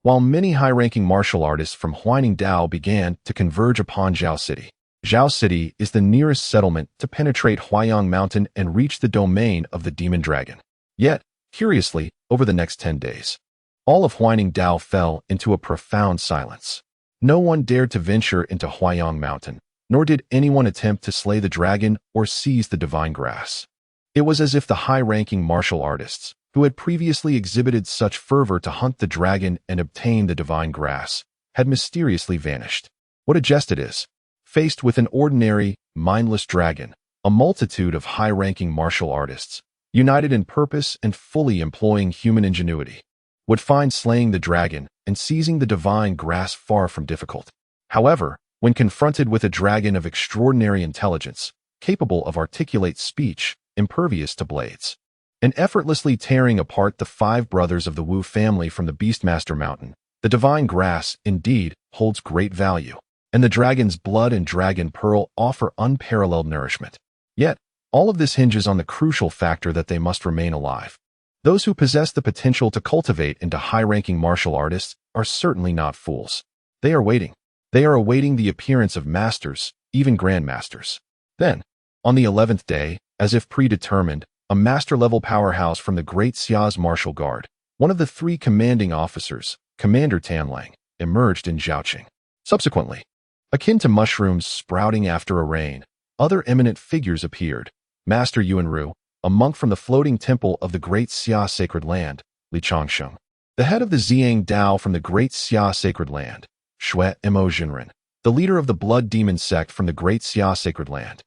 while many high-ranking martial artists from Huaining Dao began to converge upon Zhao City. Zhao City is the nearest settlement to penetrate Huayang Mountain and reach the domain of the demon dragon. Yet, curiously, over the next 10 days, all of Huaining Dao fell into a profound silence. No one dared to venture into Huayang Mountain, nor did anyone attempt to slay the dragon or seize the divine grass. It was as if the high-ranking martial artists, who had previously exhibited such fervor to hunt the dragon and obtain the divine grass, had mysteriously vanished. What a jest it is! Faced with an ordinary, mindless dragon, a multitude of high-ranking martial artists, united in purpose and fully employing human ingenuity, would find slaying the dragon and seizing the divine grass far from difficult. However, when confronted with a dragon of extraordinary intelligence, capable of articulate speech, impervious to blades, and effortlessly tearing apart the 5 brothers of the Wu family from the Beastmaster Mountain, the divine grass, indeed, holds great value, and the dragon's blood and dragon pearl offer unparalleled nourishment. Yet, all of this hinges on the crucial factor that they must remain alive. Those who possess the potential to cultivate into high-ranking martial artists are certainly not fools. They are waiting. They are awaiting the appearance of masters, even grandmasters. Then, on the 11th day, as if predetermined, a master-level powerhouse from the Great Xia's martial guard, one of the 3 commanding officers, Commander Tanlang, emerged in Zhaoqing. Subsequently, akin to mushrooms sprouting after a rain, other eminent figures appeared. Master Yuanru, a monk from the floating temple of the Great Xia Sacred Land, Li Changsheng, the head of the Ziyang Dao from the Great Xia Sacred Land, Shui Mo Jinren, the leader of the Blood Demon sect from the Great Xia Sacred Land,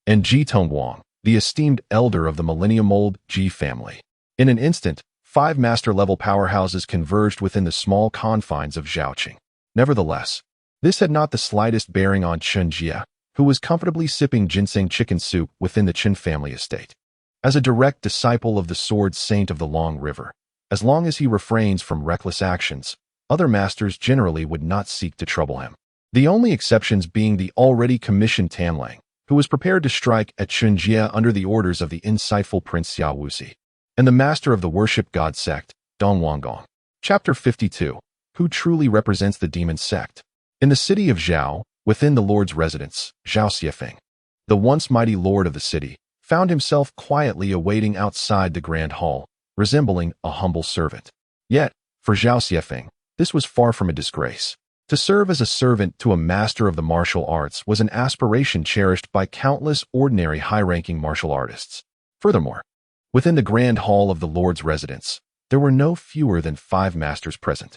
and Ji Tongguang, the esteemed elder of the millennium-old Ji family. In an instant, 5 master-level powerhouses converged within the small confines of Zhaoqing. Nevertheless, this had not the slightest bearing on Chen Jie, who was comfortably sipping ginseng chicken soup within the Chen family estate. As a direct disciple of the Sword Saint of the Long River, as long as he refrains from reckless actions, other masters generally would not seek to trouble him. The only exceptions being the already commissioned Tanlang, who was prepared to strike at Chen Jie under the orders of the insightful Prince Xia Wuxi, and the master of the worship god sect, Dong Wanggong. Chapter 52. Who truly represents the demon sect? In the city of Zhao, within the Lord's residence, Zhao Xiefeng, the once mighty lord of the city, found himself quietly awaiting outside the grand hall, resembling a humble servant. Yet, for Zhao Xiefeng, this was far from a disgrace. To serve as a servant to a master of the martial arts was an aspiration cherished by countless ordinary high-ranking martial artists. Furthermore, within the grand hall of the Lord's residence, there were no fewer than 5 masters present.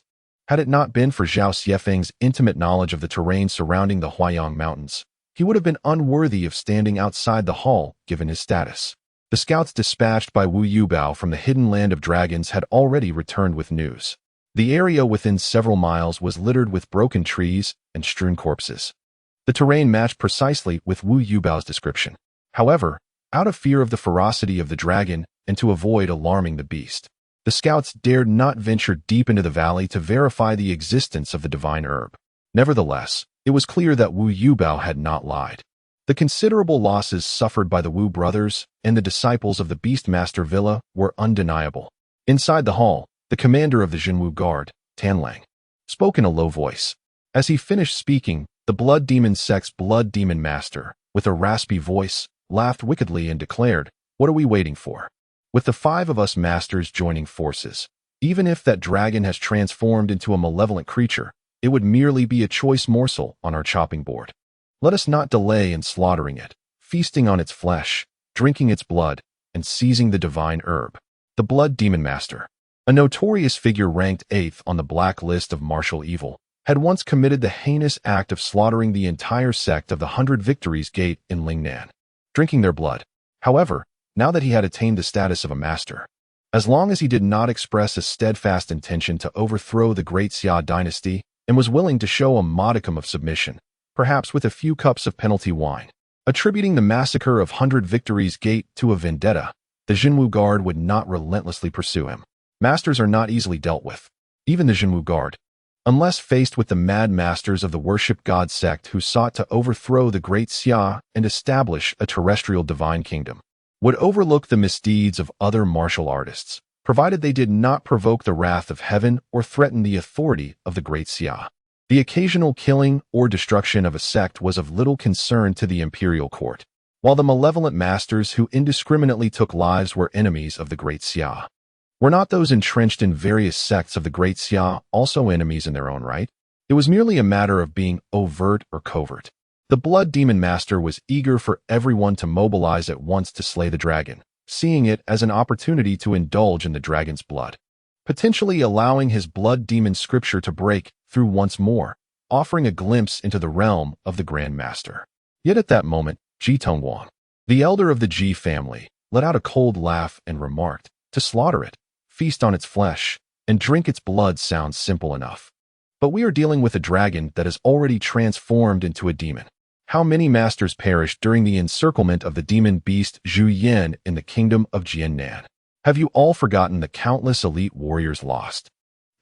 Had it not been for Zhao Xiefeng's intimate knowledge of the terrain surrounding the Huayang Mountains, he would have been unworthy of standing outside the hall given his status. The scouts dispatched by Wu Yubao from the hidden land of dragons had already returned with news. The area within several miles was littered with broken trees and strewn corpses. The terrain matched precisely with Wu Yubao's description. However, out of fear of the ferocity of the dragon and to avoid alarming the beast, the scouts dared not venture deep into the valley to verify the existence of the divine herb. Nevertheless, it was clear that Wu Yubao had not lied. The considerable losses suffered by the Wu brothers and the disciples of the Beastmaster Villa were undeniable. Inside the hall, the commander of the Jinwu Guard, Tanlang, spoke in a low voice. As he finished speaking, the Blood Demon sect's Blood Demon Master, with a raspy voice, laughed wickedly and declared, "What are we waiting for? With the 5 of us masters joining forces, even if that dragon has transformed into a malevolent creature, it would merely be a choice morsel on our chopping board. Let us not delay in slaughtering it, feasting on its flesh, drinking its blood, and seizing the divine herb." The Blood Demon Master, a notorious figure ranked 8th on the black list of martial evil, had once committed the heinous act of slaughtering the entire sect of the 100 Victories Gate in Lingnan, drinking their blood. However, now that he had attained the status of a master, as long as he did not express a steadfast intention to overthrow the Great Xia dynasty and was willing to show a modicum of submission, perhaps with a few cups of penalty wine, attributing the massacre of 100 Victories Gate to a vendetta, the Jinwu Guard would not relentlessly pursue him. Masters are not easily dealt with. Even the Jinwu Guard, unless faced with the mad masters of the worship god sect who sought to overthrow the Great Xia and establish a terrestrial divine kingdom, would overlook the misdeeds of other martial artists, provided they did not provoke the wrath of heaven or threaten the authority of the Great Xia. The occasional killing or destruction of a sect was of little concern to the imperial court, while the malevolent masters who indiscriminately took lives were enemies of the Great Xia. Were not those entrenched in various sects of the Great Xia also enemies in their own right? It was merely a matter of being overt or covert. The Blood Demon Master was eager for everyone to mobilize at once to slay the dragon, seeing it as an opportunity to indulge in the dragon's blood, potentially allowing his blood demon scripture to break through once more, offering a glimpse into the realm of the Grand Master. Yet at that moment, Jie Tongwang, the elder of the Jie family, let out a cold laugh and remarked, "To slaughter it, feast on its flesh, and drink its blood sounds simple enough. But we are dealing with a dragon that is already transformed into a demon. How many masters perished during the encirclement of the demon beast Zhu Yan in the kingdom of Jiannan? Have you all forgotten the countless elite warriors lost?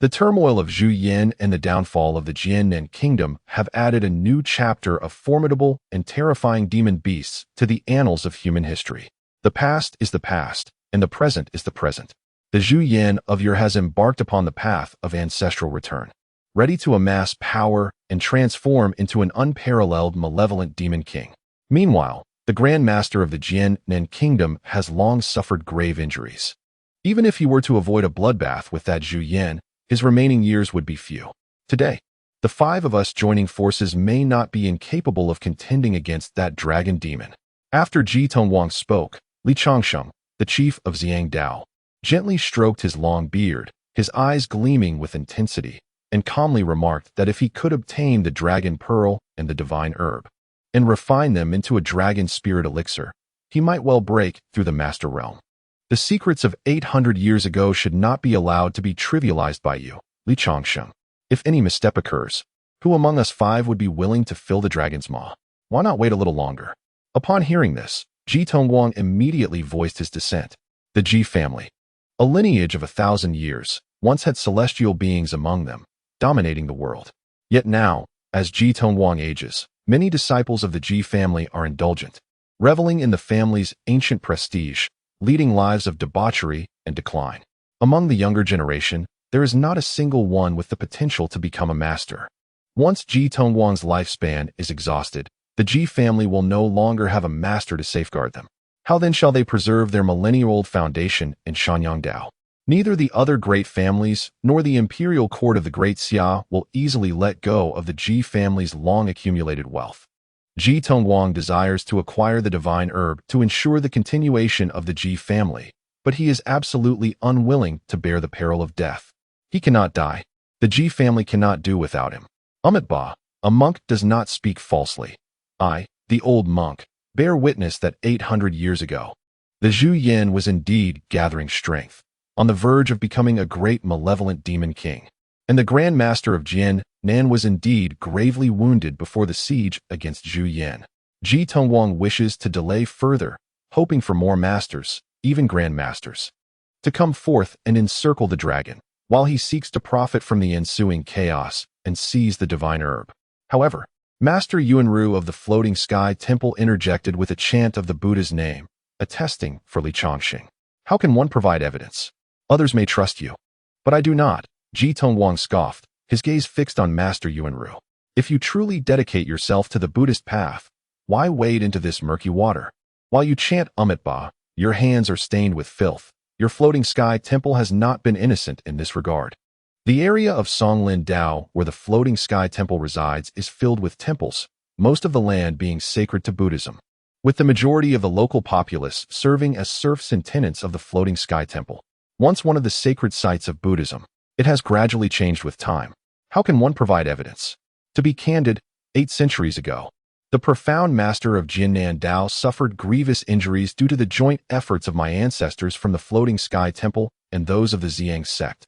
The turmoil of Zhu Yan and the downfall of the Jiannan kingdom have added a new chapter of formidable and terrifying demon beasts to the annals of human history. The past is the past, and the present is the present. The Zhu Yan of yore has embarked upon the path of ancestral return, ready to amass power and transform into an unparalleled malevolent demon king. Meanwhile, the Grand Master of the Jiannan kingdom has long suffered grave injuries. Even if he were to avoid a bloodbath with that Zhu Yan, his remaining years would be few. Today, the five of us joining forces may not be incapable of contending against that dragon demon." After Jie Tongwang spoke, Li Changsheng, the chief of Xiang Dao, gently stroked his long beard, his eyes gleaming with intensity, and calmly remarked that if he could obtain the dragon pearl and the divine herb, and refine them into a dragon spirit elixir, he might well break through the master realm. The secrets of 800 years ago should not be allowed to be trivialized by you, Li Changsheng. If any misstep occurs, who among us five would be willing to fill the dragon's maw? Why not wait a little longer? Upon hearing this, Jie Tongwang immediately voiced his dissent. The Jie family, a lineage of 1,000 years, once had celestial beings among them, dominating the world. Yet now, as Jie Tongwang ages, many disciples of the Jie family are indulgent, reveling in the family's ancient prestige, leading lives of debauchery and decline. Among the younger generation, there is not a single one with the potential to become a master. Once Jie Tongwang's lifespan is exhausted, the Jie family will no longer have a master to safeguard them. How then shall they preserve their millennia-old foundation in Shanyang Dao? Neither the other great families nor the imperial court of the Great Xia will easily let go of the Jie family's long-accumulated wealth. Jie Tongwang desires to acquire the divine herb to ensure the continuation of the Jie family, but he is absolutely unwilling to bear the peril of death. He cannot die. The Jie family cannot do without him. Ba, a monk does not speak falsely. I, the old monk, bear witness that 800 years ago, the Zhu Yan was indeed gathering strength, on the verge of becoming a great malevolent demon king. And the Grand Master of Jiannan was indeed gravely wounded before the siege against Zhu Yan. Jie Tongwang wishes to delay further, hoping for more masters, even Grand Masters, to come forth and encircle the dragon, while he seeks to profit from the ensuing chaos and seize the divine herb. However, Master Yuanru of the Floating Sky Temple interjected with a chant of the Buddha's name, attesting for Li Changsheng. How can one provide evidence? Others may trust you, but I do not. Jie Tongwang scoffed, his gaze fixed on Master Yuanru. If you truly dedicate yourself to the Buddhist path, why wade into this murky water? While you chant Ba, your hands are stained with filth. Your Floating Sky Temple has not been innocent in this regard. The area of Songlin Dao where the Floating Sky Temple resides is filled with temples, most of the land being sacred to Buddhism, with the majority of the local populace serving as serfs and tenants of the Floating Sky Temple. Once one of the sacred sites of Buddhism, it has gradually changed with time. How can one provide evidence? To be candid, 8 centuries ago, the profound master of Jiannan Dao suffered grievous injuries due to the joint efforts of my ancestors from the Floating Sky Temple and those of the Xiang sect.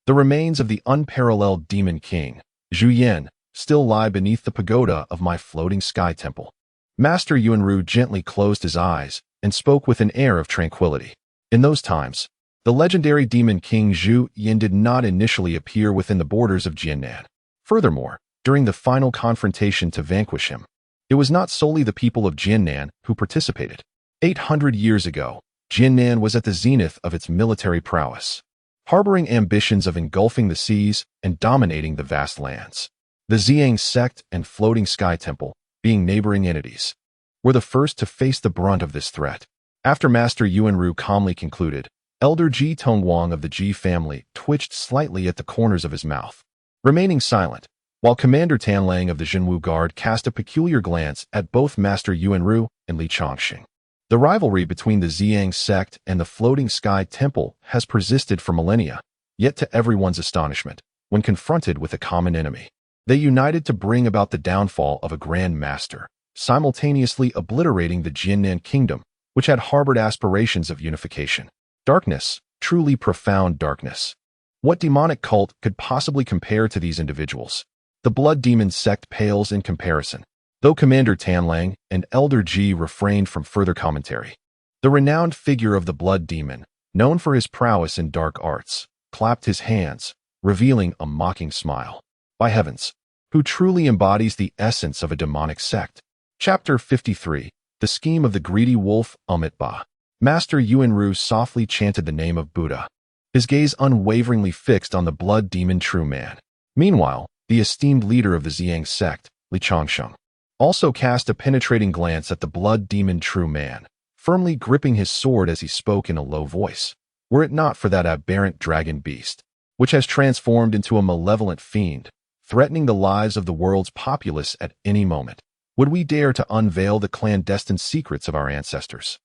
The remains of the unparalleled demon king, Zhu Yan, still lie beneath the pagoda of my Floating Sky Temple. Master Yuanru gently closed his eyes and spoke with an air of tranquility. In those times, the legendary demon king Zhu Yan did not initially appear within the borders of Jiannan. Furthermore, during the final confrontation to vanquish him, it was not solely the people of Jiannan who participated. 800 years ago, Jiannan was at the zenith of its military prowess. harboring ambitions of engulfing the seas and dominating the vast lands. The Ziyang sect and Floating Sky Temple, being neighboring entities, were the first to face the brunt of this threat. After Master Yuanru calmly concluded, Elder Ji Tongguang of the Ji family twitched slightly at the corners of his mouth, remaining silent, while Commander Tanlang of the Zhenwu Guard cast a peculiar glance at both Master Yuanru and Li Chongqing. The rivalry between the Ziyang sect and the Floating Sky Temple has persisted for millennia, yet to everyone's astonishment, when confronted with a common enemy, they united to bring about the downfall of a Grand Master, simultaneously obliterating the Jiannan Kingdom, which had harbored aspirations of unification. Darkness, truly profound darkness. What demonic cult could possibly compare to these individuals? The Blood Demon sect pales in comparison, though Commander Tanlang and Elder Ji refrained from further commentary. The renowned figure of the Blood Demon, known for his prowess in dark arts, clapped his hands, revealing a mocking smile. By heavens, who truly embodies the essence of a demonic sect? Chapter 53, The Scheme of the Greedy Wolf, Amitabha. Master Yuanru softly chanted the name of Buddha, his gaze unwaveringly fixed on the Blood Demon True Man. Meanwhile, the esteemed leader of the Ziyang sect, Li Chongqing, also cast a penetrating glance at the Blood Demon True Man, firmly gripping his sword as he spoke in a low voice. Were it not for that aberrant dragon beast, which has transformed into a malevolent fiend, threatening the lives of the world's populace at any moment, would we dare to unveil the clandestine secrets of our ancestors?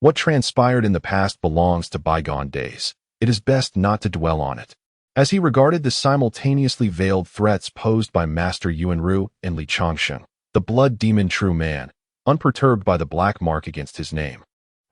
What transpired in the past belongs to bygone days. It is best not to dwell on it. As he regarded the simultaneously veiled threats posed by Master Yuanru and Li Chongqing, the Blood Demon True Man, unperturbed by the black mark against his name,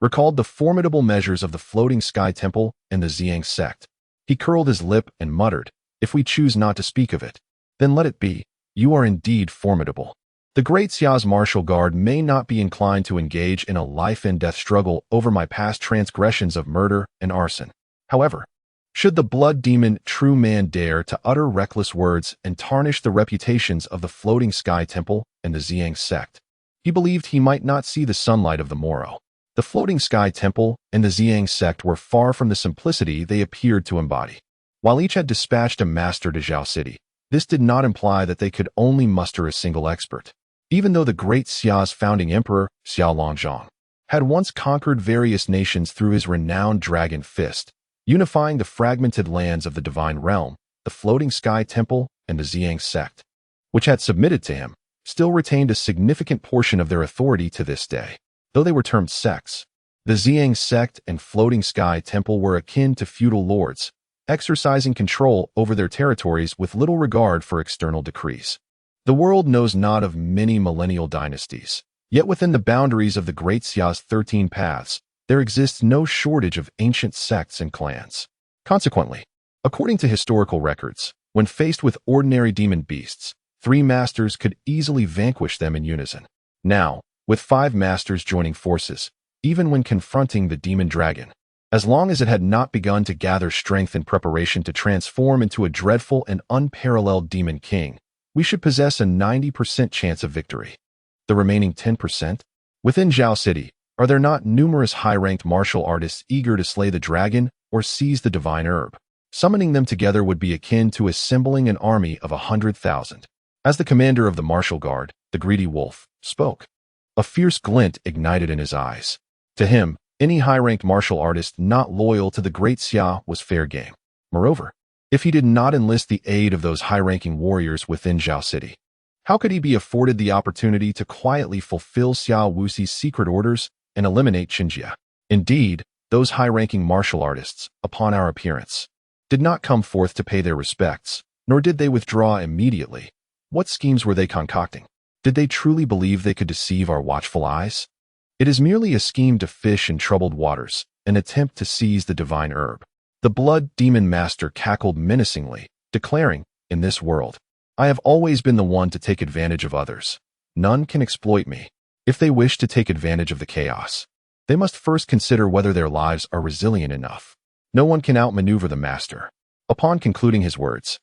recalled the formidable measures of the Floating Sky Temple and the Ziyang sect. He curled his lip and muttered, "If we choose not to speak of it, then let it be. You are indeed formidable." The Great Xia's martial guard may not be inclined to engage in a life-and-death struggle over my past transgressions of murder and arson. However, should the Blood Demon True Man dare to utter reckless words and tarnish the reputations of the Floating Sky Temple and the Ziyang sect, he believed he might not see the sunlight of the morrow. The Floating Sky Temple and the Ziyang sect were far from the simplicity they appeared to embody. While each had dispatched a master to Zhao City, this did not imply that they could only muster a single expert. Even though the Great Xia's founding emperor, Xiao Longzhong, had once conquered various nations through his renowned dragon fist, unifying the fragmented lands of the Divine Realm, the Floating Sky Temple and the Ziyang sect, which had submitted to him, still retained a significant portion of their authority to this day. Though they were termed sects, the Ziyang sect and Floating Sky Temple were akin to feudal lords, exercising control over their territories with little regard for external decrees. The world knows not of many millennial dynasties, yet within the boundaries of the Great Xia's 13 paths, there exists no shortage of ancient sects and clans. Consequently, according to historical records, when faced with ordinary demon beasts, 3 masters could easily vanquish them in unison. Now, with 5 masters joining forces, even when confronting the demon dragon, as long as it had not begun to gather strength in preparation to transform into a dreadful and unparalleled demon king, we should possess a 90% chance of victory. The remaining 10%? Within Zhao City, are there not numerous high-ranked martial artists eager to slay the dragon or seize the divine herb? Summoning them together would be akin to assembling an army of 100,000. As the commander of the martial guard, the greedy wolf, spoke, a fierce glint ignited in his eyes. To him, any high-ranked martial artist not loyal to the Great Xia was fair game. Moreover, if he did not enlist the aid of those high-ranking warriors within Zhao City, how could he be afforded the opportunity to quietly fulfill Xiao Wuxi's secret orders and eliminate Chen Jie? Indeed, those high-ranking martial artists, upon our appearance, did not come forth to pay their respects, nor did they withdraw immediately. What schemes were they concocting? Did they truly believe they could deceive our watchful eyes? It is merely a scheme to fish in troubled waters, an attempt to seize the divine herb. The Blood Demon Master cackled menacingly, declaring, in this world, I have always been the one to take advantage of others. None can exploit me. If they wish to take advantage of the chaos, they must first consider whether their lives are resilient enough. No one can outmaneuver the master. Upon concluding his words,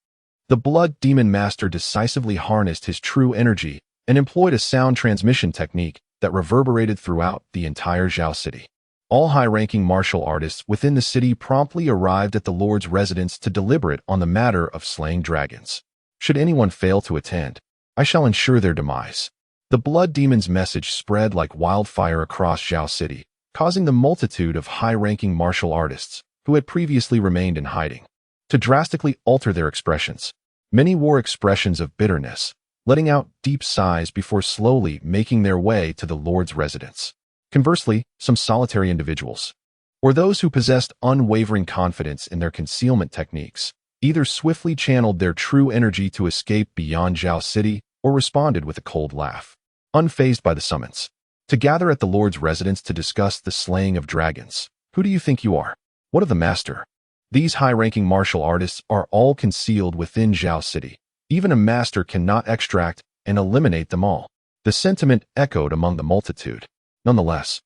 the Blood Demon Master decisively harnessed his true energy and employed a sound transmission technique that reverberated throughout the entire Zhao City. All high-ranking martial artists within the city promptly arrived at the Lord's residence to deliberate on the matter of slaying dragons. Should anyone fail to attend, I shall ensure their demise. The blood demon's message spread like wildfire across Zhao City, causing the multitude of high-ranking martial artists, who had previously remained in hiding, to drastically alter their expressions. Many wore expressions of bitterness, letting out deep sighs before slowly making their way to the Lord's residence. Conversely, some solitary individuals, or those who possessed unwavering confidence in their concealment techniques, either swiftly channeled their true energy to escape beyond Zhao City or responded with a cold laugh, unfazed by the summons. To gather at the Lord's residence to discuss the slaying of dragons. Who do you think you are? What of the master? These high-ranking martial artists are all concealed within Zhao City. Even a master cannot extract and eliminate them all. The sentiment echoed among the multitude. Nonetheless,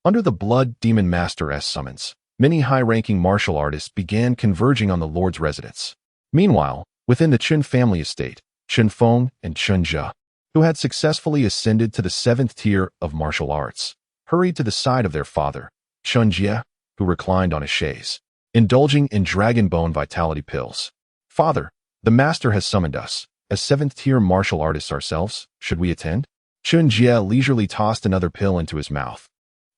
under the blood demon master's summons, many high-ranking martial artists began converging on the Lord's residence. Meanwhile, within the Chen family estate, Chen Feng and Chen Jie, who had successfully ascended to the 7th tier of martial arts, hurried to the side of their father, Chen Jie, who reclined on a chaise, indulging in dragon bone vitality pills. Father, the master has summoned us. As 7th tier martial artists ourselves, should we attend? Chen Jie leisurely tossed another pill into his mouth.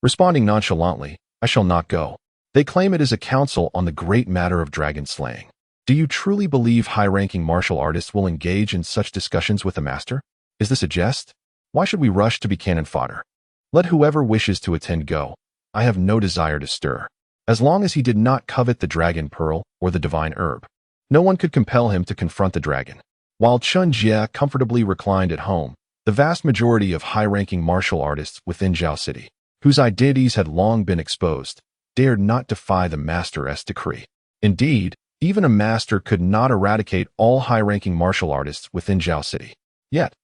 Responding nonchalantly, I shall not go. They claim it is a council on the great matter of dragon slaying. Do you truly believe high-ranking martial artists will engage in such discussions with the master? Is this a jest? Why should we rush to be cannon fodder? Let whoever wishes to attend go. I have no desire to stir. As long as he did not covet the dragon pearl or the divine herb, no one could compel him to confront the dragon. While Chen Jie comfortably reclined at home, the vast majority of high-ranking martial artists within Zhao City, whose identities had long been exposed, dared not defy the master's decree. Indeed, even a master could not eradicate all high-ranking martial artists within Zhao City. Yet,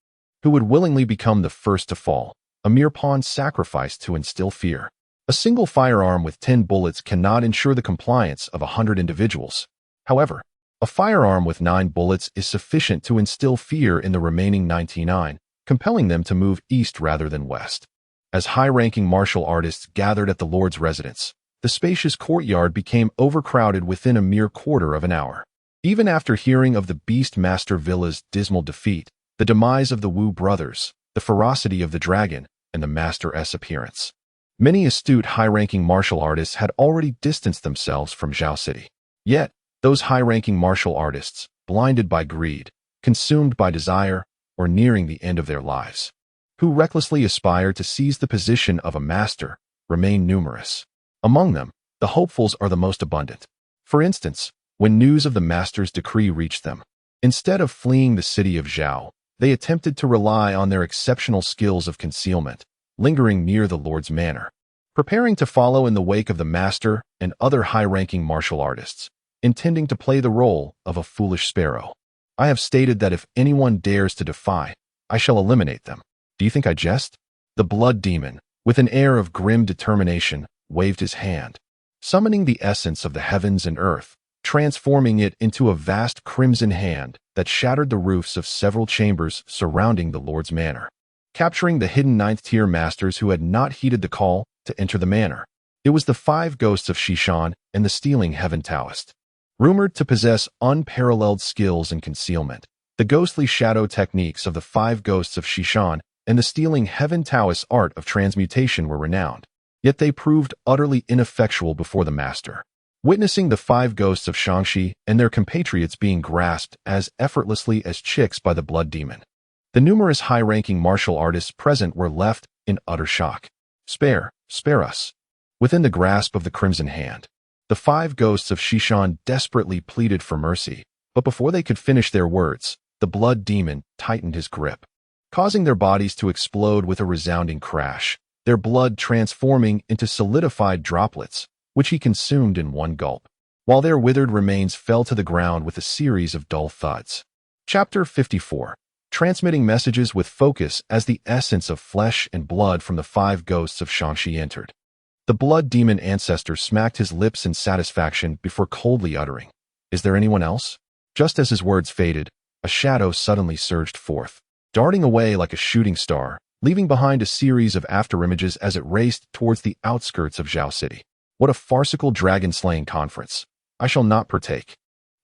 who would willingly become the first to fall, a mere pawn sacrificed to instill fear? A single firearm with 10 bullets cannot ensure the compliance of 100 individuals. However, a firearm with 9 bullets is sufficient to instill fear in the remaining 99, compelling them to move east rather than west. As high-ranking martial artists gathered at the Lord's residence, the spacious courtyard became overcrowded within a mere quarter of an hour. Even after hearing of the Beast Master Villa's dismal defeat, the demise of the Wu brothers, the ferocity of the dragon, and the master's appearance, many astute high-ranking martial artists had already distanced themselves from Zhao City. Yet, those high-ranking martial artists, blinded by greed, consumed by desire, or nearing the end of their lives, who recklessly aspired to seize the position of a master, remain numerous. Among them, the hopefuls are the most abundant. For instance, when news of the master's decree reached them, instead of fleeing the city of Zhao, they attempted to rely on their exceptional skills of concealment, lingering near the Lord's manor, preparing to follow in the wake of the master and other high-ranking martial artists, intending to play the role of a foolish sparrow. I have stated that if anyone dares to defy, I shall eliminate them. Do you think I jest? The blood demon, with an air of grim determination, waved his hand, summoning the essence of the heavens and earth, transforming it into a vast crimson hand that shattered the roofs of several chambers surrounding the Lord's manor, capturing the hidden 9th-tier masters who had not heeded the call to enter the manor. It was the 5 ghosts of Xishan and the stealing heaven Taoist. Rumored to possess unparalleled skills in concealment, the ghostly shadow techniques of the 5 ghosts of Xishan and the stealing heaven Taoist art of transmutation were renowned. Yet they proved utterly ineffectual before the master. Witnessing the 5 ghosts of Shangxi and their compatriots being grasped as effortlessly as chicks by the blood demon, the numerous high-ranking martial artists present were left in utter shock. Spare us. Within the grasp of the crimson hand, the 5 ghosts of Xishan desperately pleaded for mercy, but before they could finish their words, the blood demon tightened his grip, causing their bodies to explode with a resounding crash, their blood transforming into solidified droplets, which he consumed in one gulp, while their withered remains fell to the ground with a series of dull thuds. Chapter 54. Transmitting messages with focus as the essence of flesh and blood from the 5 ghosts of Shangxi entered. The blood demon ancestor smacked his lips in satisfaction before coldly uttering, "Is there anyone else?" Just as his words faded, a shadow suddenly surged forth, darting away like a shooting star, leaving behind a series of afterimages as it raced towards the outskirts of Zhao City. What a farcical dragon-slaying conference. I shall not partake.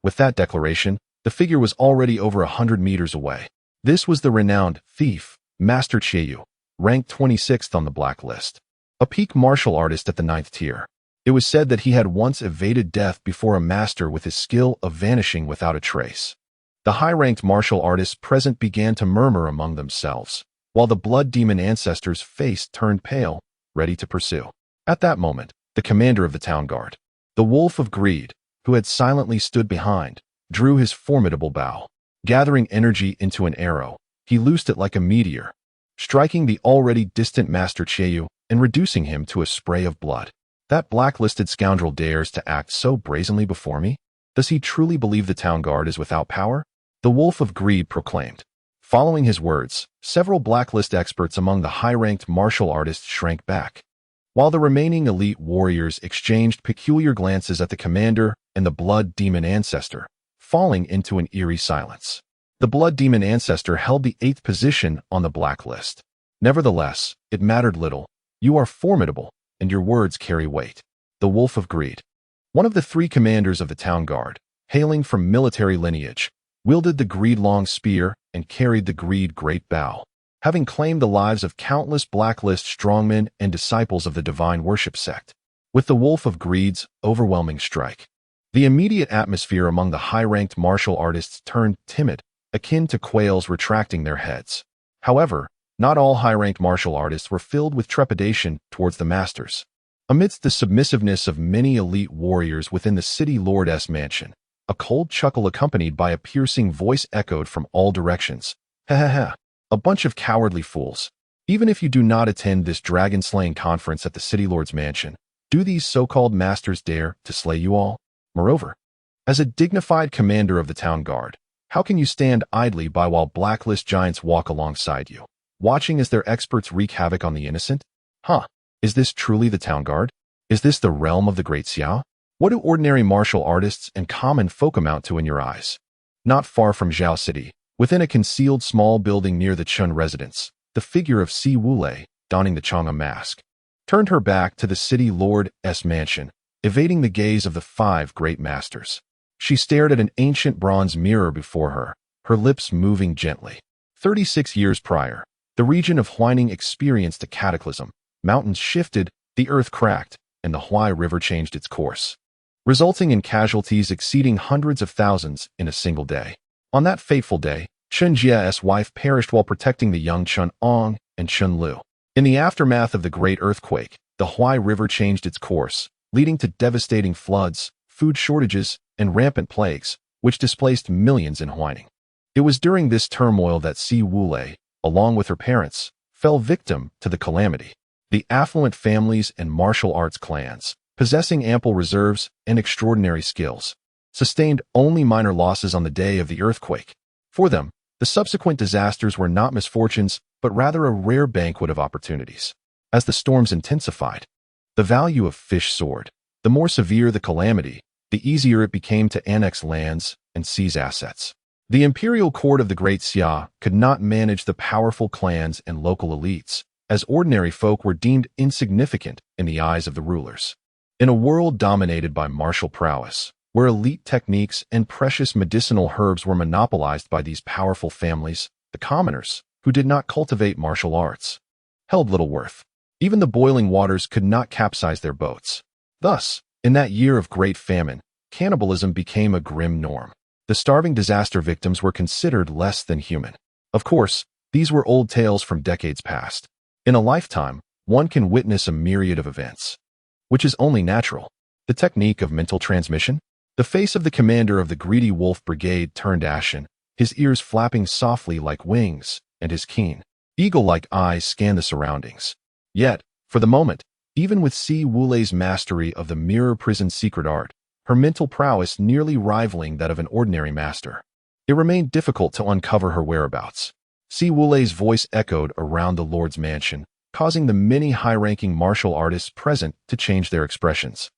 With that declaration, the figure was already over 100 meters away. This was the renowned thief, Master Jie, ranked 26th on the blacklist. A peak martial artist at the 9th tier. It was said that he had once evaded death before a master with his skill of vanishing without a trace. The high-ranked martial artists present began to murmur among themselves, while the blood demon ancestor's face turned pale, ready to pursue. At that moment, the commander of the town guard, the Wolf of Greed, who had silently stood behind, drew his formidable bow. Gathering energy into an arrow, he loosed it like a meteor, striking the already distant Master Jie and reducing him to a spray of blood. That blacklisted scoundrel dares to act so brazenly before me? Does he truly believe the town guard is without power? The Wolf of Greed proclaimed. Following his words, several blacklist experts among the high-ranked martial artists shrank back, while the remaining elite warriors exchanged peculiar glances at the commander and the blood demon ancestor, falling into an eerie silence. The blood demon ancestor held the 8th position on the blacklist. Nevertheless, it mattered little. You are formidable, and your words carry weight. The Wolf of Greed, one of the 3 commanders of the town guard, hailing from military lineage, wielded the greed-long spear and carried the greed great bow, having claimed the lives of countless blacklist strongmen and disciples of the divine worship sect. With the Wolf of Greed's overwhelming strike, the immediate atmosphere among the high-ranked martial artists turned timid, akin to quails retracting their heads. However, not all high-ranked martial artists were filled with trepidation towards the masters. Amidst the submissiveness of many elite warriors within the city lord's mansion, a cold chuckle accompanied by a piercing voice echoed from all directions. Ha ha ha. A bunch of cowardly fools. Even if you do not attend this dragon-slaying conference at the city lord's mansion, do these so-called masters dare to slay you all? Moreover, as a dignified commander of the town guard, how can you stand idly by while blacklist giants walk alongside you, watching as their experts wreak havoc on the innocent? Huh, is this truly the town guard? Is this the realm of the great Xiao? What do ordinary martial artists and common folk amount to in your eyes? Not far from Zhao City, within a concealed small building near the Chen residence, the figure of Si Wulei, donning the Chang'e mask, turned her back to the city lord's mansion, evading the gaze of the 5 great masters. She stared at an ancient bronze mirror before her, her lips moving gently. 36 years prior, the region of Huaining experienced a cataclysm. Mountains shifted, the earth cracked, and the Huai River changed its course, resulting in casualties exceeding hundreds of thousands in a single day. On that fateful day, Chen Jie's wife perished while protecting the young Chen Ong and Chen Lu. In the aftermath of the great earthquake, the Huai River changed its course, leading to devastating floods, food shortages, and rampant plagues, which displaced millions in Huaining. It was during this turmoil that Si Wulei, along with her parents, fell victim to the calamity. The affluent families and martial arts clans, possessing ample reserves and extraordinary skills, sustained only minor losses on the day of the earthquake. For them, the subsequent disasters were not misfortunes, but rather a rare banquet of opportunities. As the storms intensified, the value of fish soared. The more severe the calamity, the easier it became to annex lands and seize assets. The imperial court of the Great Xia could not manage the powerful clans and local elites, as ordinary folk were deemed insignificant in the eyes of the rulers. In a world dominated by martial prowess, where elite techniques and precious medicinal herbs were monopolized by these powerful families, the commoners, who did not cultivate martial arts, held little worth. Even the boiling waters could not capsize their boats. Thus, in that year of great famine, cannibalism became a grim norm. The starving disaster victims were considered less than human. Of course, these were old tales from decades past. In a lifetime, one can witness a myriad of events, which is only natural. The technique of mental transmission? The face of the commander of the greedy wolf brigade turned ashen, his ears flapping softly like wings, and his keen, eagle-like eyes scanned the surroundings. Yet, for the moment, even with Si Wulei's mastery of the mirror prison secret art, her mental prowess nearly rivaling that of an ordinary master, it remained difficult to uncover her whereabouts. Si Wulei's voice echoed around the Lord's mansion, causing the many high-ranking martial artists present to change their expressions.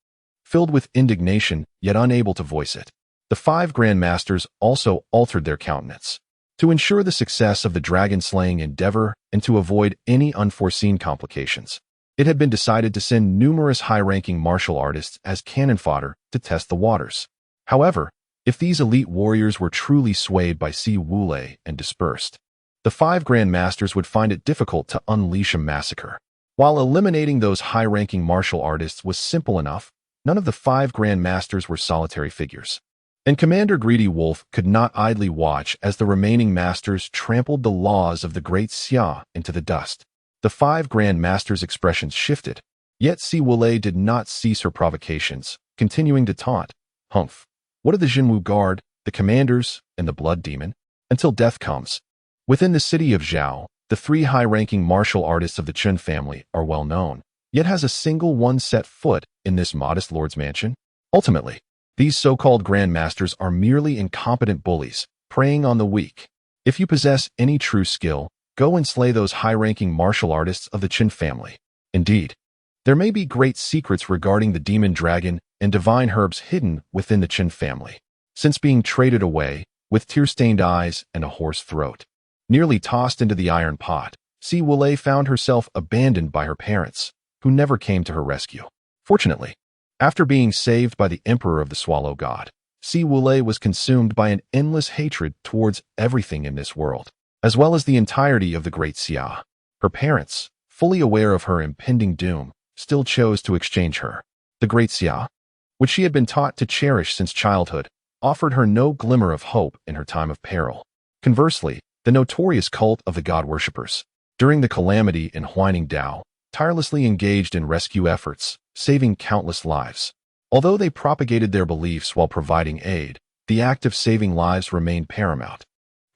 Filled with indignation, yet unable to voice it, the 5 Grand Masters also altered their countenance. To ensure the success of the dragon-slaying endeavor and to avoid any unforeseen complications, it had been decided to send numerous high-ranking martial artists as cannon fodder to test the waters. However, if these elite warriors were truly swayed by Si Wulei and dispersed, the 5 Grand Masters would find it difficult to unleash a massacre. While eliminating those high-ranking martial artists was simple enough, none of the 5 Grand Masters were solitary figures. And Commander Greedy Wolf could not idly watch as the remaining masters trampled the laws of the Great Xia into the dust. The 5 Grand Masters' expressions shifted, yet Si Wulei did not cease her provocations, continuing to taunt. Humph! What of the Jinwu Guard, the commanders, and the Blood Demon? Until death comes. Within the city of Zhao, the 3 high-ranking martial artists of the Chen family are well known, yet has a single one set foot in this modest lord's mansion? Ultimately, these so-called Grand Masters are merely incompetent bullies, preying on the weak. If you possess any true skill, go and slay those high-ranking martial artists of the Chen family. Indeed, there may be great secrets regarding the demon dragon and divine herbs hidden within the Chen family, since being traded away, with tear-stained eyes and a hoarse throat, nearly tossed into the iron pot, Si Wulei found herself abandoned by her parents, who never came to her rescue. Fortunately, after being saved by the Emperor of the Swallow God, Si Wulei was consumed by an endless hatred towards everything in this world, as well as the entirety of the Great Xia. Her parents, fully aware of her impending doom, still chose to exchange her. The Great Xia, which she had been taught to cherish since childhood, offered her no glimmer of hope in her time of peril. Conversely, the notorious cult of the God Worshippers, during the calamity in Huaining Dao, tirelessly engaged in rescue efforts, saving countless lives. Although they propagated their beliefs while providing aid, the act of saving lives remained paramount.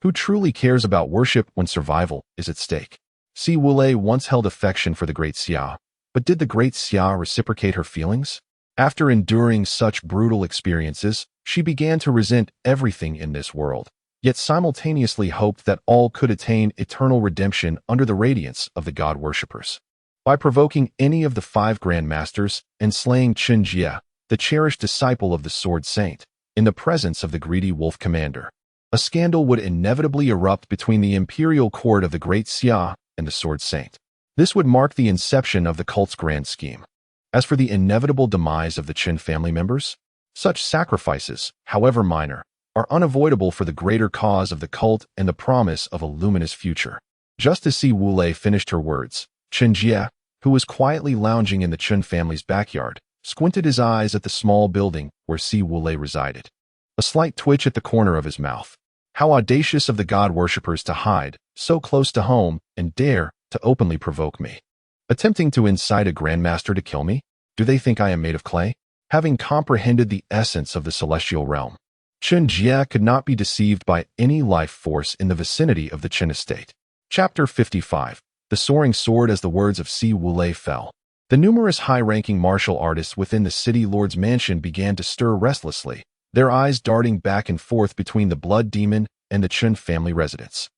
Who truly cares about worship when survival is at stake? Si Wulei once held affection for the Great Xia, but did the Great Xia reciprocate her feelings? After enduring such brutal experiences, she began to resent everything in this world, yet simultaneously hoped that all could attain eternal redemption under the radiance of the God Worshippers. By provoking any of the 5 Grand Masters and slaying Chen Jie, the cherished disciple of the Sword Saint, in the presence of the Greedy Wolf Commander, a scandal would inevitably erupt between the imperial court of the Great Xia and the Sword Saint. This would mark the inception of the cult's grand scheme. As for the inevitable demise of the Chen family members, such sacrifices, however minor, are unavoidable for the greater cause of the cult and the promise of a luminous future. Just as Si Wulei finished her words, Chen Jie, who was quietly lounging in the Chen family's backyard, squinted his eyes at the small building where Si Wulei resided. A slight twitch at the corner of his mouth. How audacious of the God Worshippers to hide, so close to home, and dare to openly provoke me. Attempting to incite a Grandmaster to kill me? Do they think I am made of clay? Having comprehended the essence of the celestial realm, Chen Jie could not be deceived by any life force in the vicinity of the Chen estate. Chapter 55. The Soaring Sword. As the words of Si Wulei fell, the numerous high-ranking martial artists within the city lord's mansion began to stir restlessly, their eyes darting back and forth between the Blood Demon and the Chen family residence.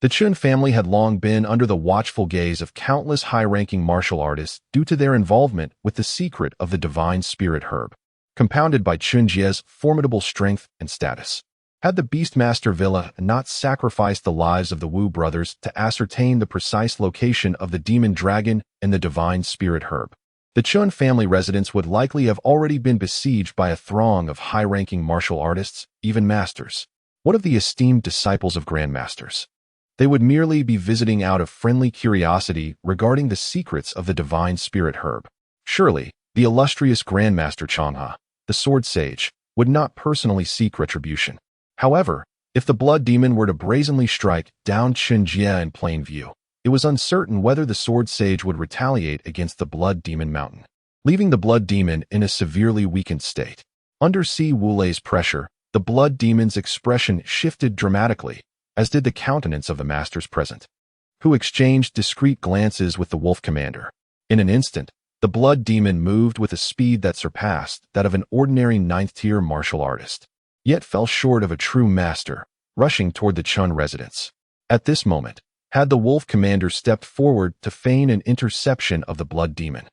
The Chen family had long been under the watchful gaze of countless high-ranking martial artists due to their involvement with the secret of the divine spirit herb, compounded by Chen Jie's formidable strength and status. Had the Beastmaster Villa not sacrificed the lives of the Wu brothers to ascertain the precise location of the demon dragon and the divine spirit herb, the Chen family residence would likely have already been besieged by a throng of high-ranking martial artists, even masters. What of the esteemed disciples of Grandmasters? They would merely be visiting out of friendly curiosity regarding the secrets of the divine spirit herb. Surely, the illustrious Grandmaster Changhe, the Sword Sage, would not personally seek retribution. However, if the Blood Demon were to brazenly strike down Chen Jie in plain view, it was uncertain whether the Sword Sage would retaliate against the Blood Demon Mountain, leaving the Blood Demon in a severely weakened state. Under Si Wulei's pressure, the Blood Demon's expression shifted dramatically, as did the countenance of the masters present, who exchanged discreet glances with the Wolf Commander. In an instant, the Blood Demon moved with a speed that surpassed that of an ordinary 9th-tier martial artist, yet fell short of a true master, rushing toward the Chen residence. At this moment, had the Wolf Commander stepped forward to feign an interception of the Blood Demon,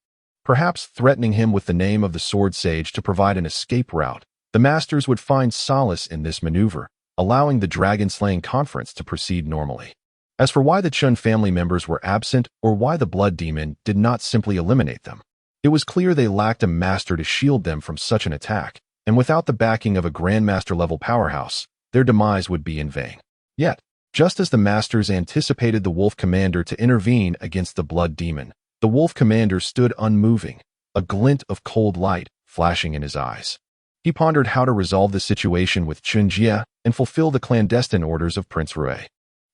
perhaps threatening him with the name of the Sword Sage to provide an escape route, the masters would find solace in this maneuver, allowing the dragon-slaying conference to proceed normally. As for why the Chen family members were absent or why the blood demon did not simply eliminate them, it was clear they lacked a master to shield them from such an attack, and without the backing of a grandmaster-level powerhouse, their demise would be in vain. Yet, just as the masters anticipated the wolf commander to intervene against the blood demon, the wolf commander stood unmoving, a glint of cold light flashing in his eyes. He pondered how to resolve the situation with Chen Jie and fulfill the clandestine orders of Prince Rui.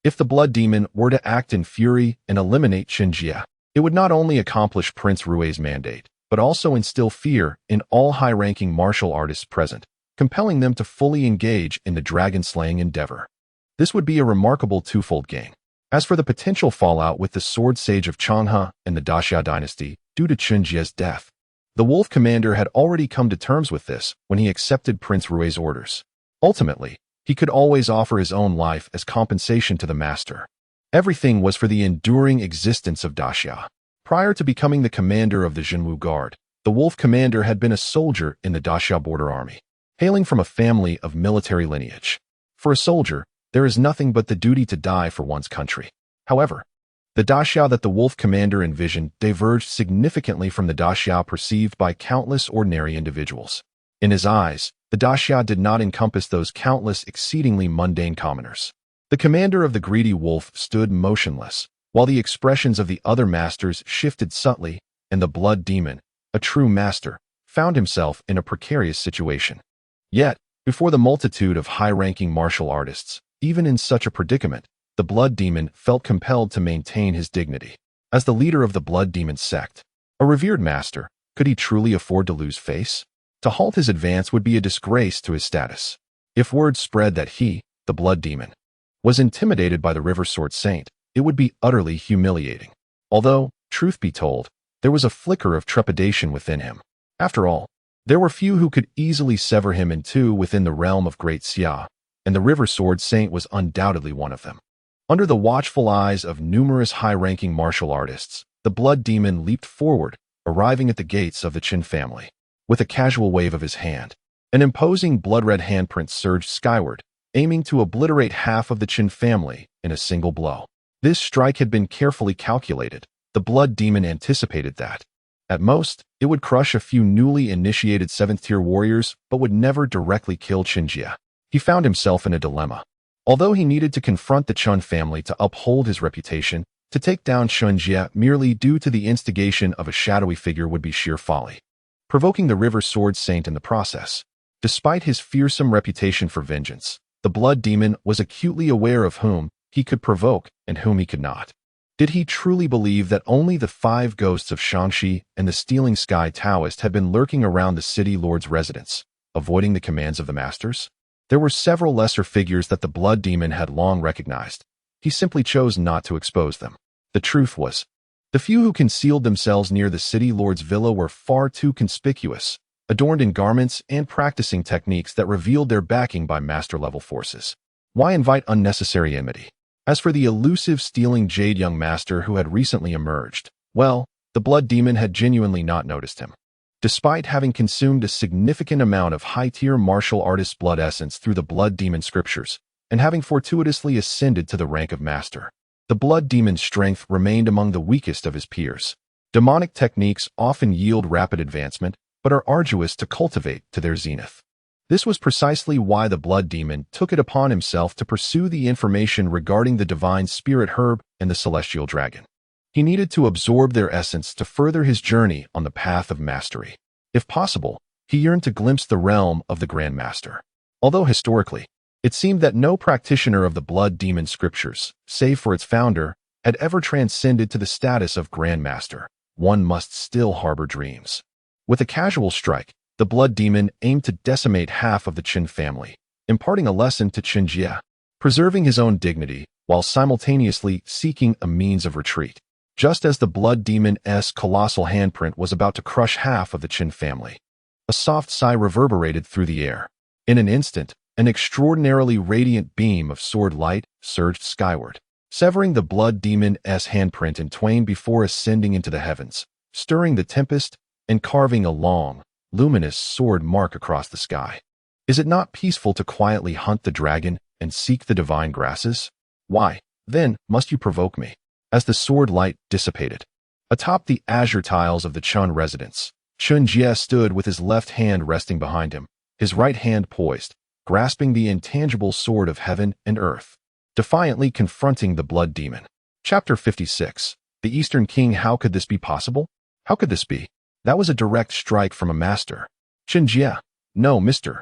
If the blood demon were to act in fury and eliminate Chen Jie, it would not only accomplish Prince Rui's mandate, but also instill fear in all high-ranking martial artists present, compelling them to fully engage in the dragon-slaying endeavor. This would be a remarkable twofold gain. As for the potential fallout with the Sword Sage of Changhe and the Daxia dynasty due to Chen Jie's death, the wolf commander had already come to terms with this when he accepted Prince Rui's orders. Ultimately, he could always offer his own life as compensation to the master. Everything was for the enduring existence of Daxia. Prior to becoming the commander of the Zhenwu Guard, the wolf commander had been a soldier in the Daxia border army, hailing from a family of military lineage. For a soldier, there is nothing but the duty to die for one's country. However, the Daxia that the wolf commander envisioned diverged significantly from the Daxia perceived by countless ordinary individuals. In his eyes, the Daxia did not encompass those countless exceedingly mundane commoners. The commander of the greedy wolf stood motionless, while the expressions of the other masters shifted subtly, and the blood demon, a true master, found himself in a precarious situation. Yet, before the multitude of high-ranking martial artists, even in such a predicament, the blood demon felt compelled to maintain his dignity. As the leader of the blood demon sect, a revered master, could he truly afford to lose face? To halt his advance would be a disgrace to his status. If word spread that he, the blood demon, was intimidated by the River Sword Saint, it would be utterly humiliating. Although, truth be told, there was a flicker of trepidation within him. After all, there were few who could easily sever him in two within the realm of Great Xia, and the River Sword Saint was undoubtedly one of them. Under the watchful eyes of numerous high-ranking martial artists, the blood demon leaped forward, arriving at the gates of the Chen family. With a casual wave of his hand, an imposing blood-red handprint surged skyward, aiming to obliterate half of the Chen family in a single blow. This strike had been carefully calculated. The blood demon anticipated that. At most, it would crush a few newly initiated 7th-tier warriors, but would never directly kill Chen Jie. He found himself in a dilemma. Although he needed to confront the Chen family to uphold his reputation, to take down Chen Jie merely due to the instigation of a shadowy figure would be sheer folly, provoking the River Sword Saint in the process. Despite his fearsome reputation for vengeance, the blood demon was acutely aware of whom he could provoke and whom he could not. Did he truly believe that only the 5 ghosts of Shangxi and the Stealing Sky Taoist had been lurking around the city lord's residence, avoiding the commands of the masters? There were several lesser figures that the blood demon had long recognized. He simply chose not to expose them. The truth was, the few who concealed themselves near the city lord's villa were far too conspicuous, adorned in garments and practicing techniques that revealed their backing by master-level forces. Why invite unnecessary enmity? As for the elusive stealing jade young master who had recently emerged, well, the blood demon had genuinely not noticed him. Despite having consumed a significant amount of high-tier martial artist blood essence through the blood demon scriptures, and having fortuitously ascended to the rank of master, the blood demon's strength remained among the weakest of his peers. Demonic techniques often yield rapid advancement, but are arduous to cultivate to their zenith. This was precisely why the blood demon took it upon himself to pursue the information regarding the divine spirit herb and the celestial dragon. He needed to absorb their essence to further his journey on the path of mastery. If possible, he yearned to glimpse the realm of the Grand Master. Although historically, it seemed that no practitioner of the blood demon scriptures, save for its founder, had ever transcended to the status of Grand Master. One must still harbor dreams. With a casual strike, the blood demon aimed to decimate half of the Chen family, imparting a lesson to Chen Jie, preserving his own dignity while simultaneously seeking a means of retreat. Just as the blood demon's colossal handprint was about to crush half of the Chen family, a soft sigh reverberated through the air. In an instant, an extraordinarily radiant beam of sword light surged skyward, severing the blood demon's handprint in twain before ascending into the heavens, stirring the tempest and carving a long, luminous sword mark across the sky. Is it not peaceful to quietly hunt the dragon and seek the divine grasses? Why, then, must you provoke me? As the sword light dissipated, atop the azure tiles of the Chen residence, Chen Jie stood with his left hand resting behind him, his right hand poised, grasping the intangible sword of heaven and earth, defiantly confronting the blood demon. Chapter 56. The Eastern King. How could this be possible? How could this be? That was a direct strike from a master. Chen Jie. No, Mr.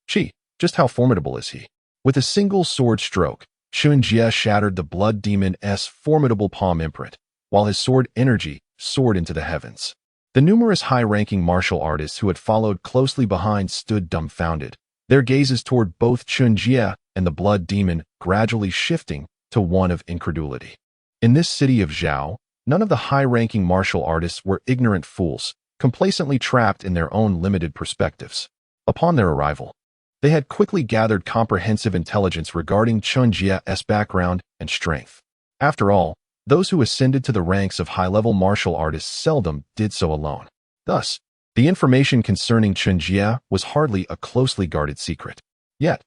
Qi. Just how formidable is he? With a single sword stroke, Chen Jie shattered the blood demon's formidable palm imprint, while his sword energy soared into the heavens. The numerous high-ranking martial artists who had followed closely behind stood dumbfounded, their gazes toward both Chen Jie and the blood demon gradually shifting to one of incredulity. In this city of Zhao, none of the high-ranking martial artists were ignorant fools, complacently trapped in their own limited perspectives. Upon their arrival, they had quickly gathered comprehensive intelligence regarding Chen Jie's background and strength. After all, those who ascended to the ranks of high-level martial artists seldom did so alone. Thus, the information concerning Chen Jie was hardly a closely guarded secret. Yet,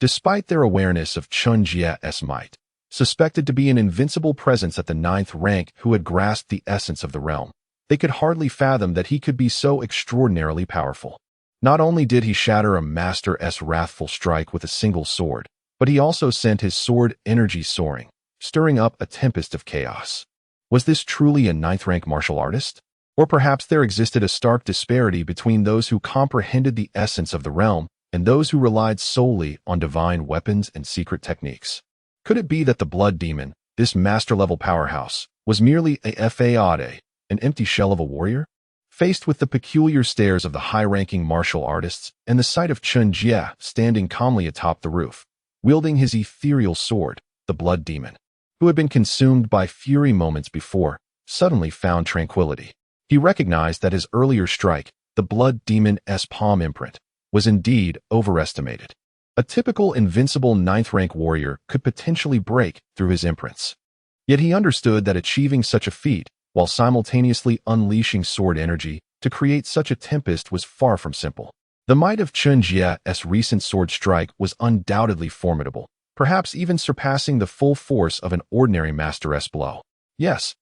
despite their awareness of Chen Jie's might, suspected to be an invincible presence at the 9th rank who had grasped the essence of the realm, they could hardly fathom that he could be so extraordinarily powerful. Not only did he shatter a master's wrathful strike with a single sword, but he also sent his sword energy soaring, stirring up a tempest of chaos. Was this truly a 9th rank martial artist? Or perhaps there existed a stark disparity between those who comprehended the essence of the realm and those who relied solely on divine weapons and secret techniques. Could it be that the blood demon, this master-level powerhouse, was merely a fade, an empty shell of a warrior? Faced with the peculiar stares of the high-ranking martial artists and the sight of Chen Jie standing calmly atop the roof, wielding his ethereal sword, the blood demon, who had been consumed by fury moments before, suddenly found tranquility. He recognized that his earlier strike, the blood demon's palm imprint, was indeed overestimated. A typical invincible 9th rank warrior could potentially break through his imprints. Yet he understood that achieving such a feat, while simultaneously unleashing sword energy to create such a tempest, was far from simple. The might of Chen Jie's recent sword strike was undoubtedly formidable, perhaps even surpassing the full force of an ordinary master's blow. Yes,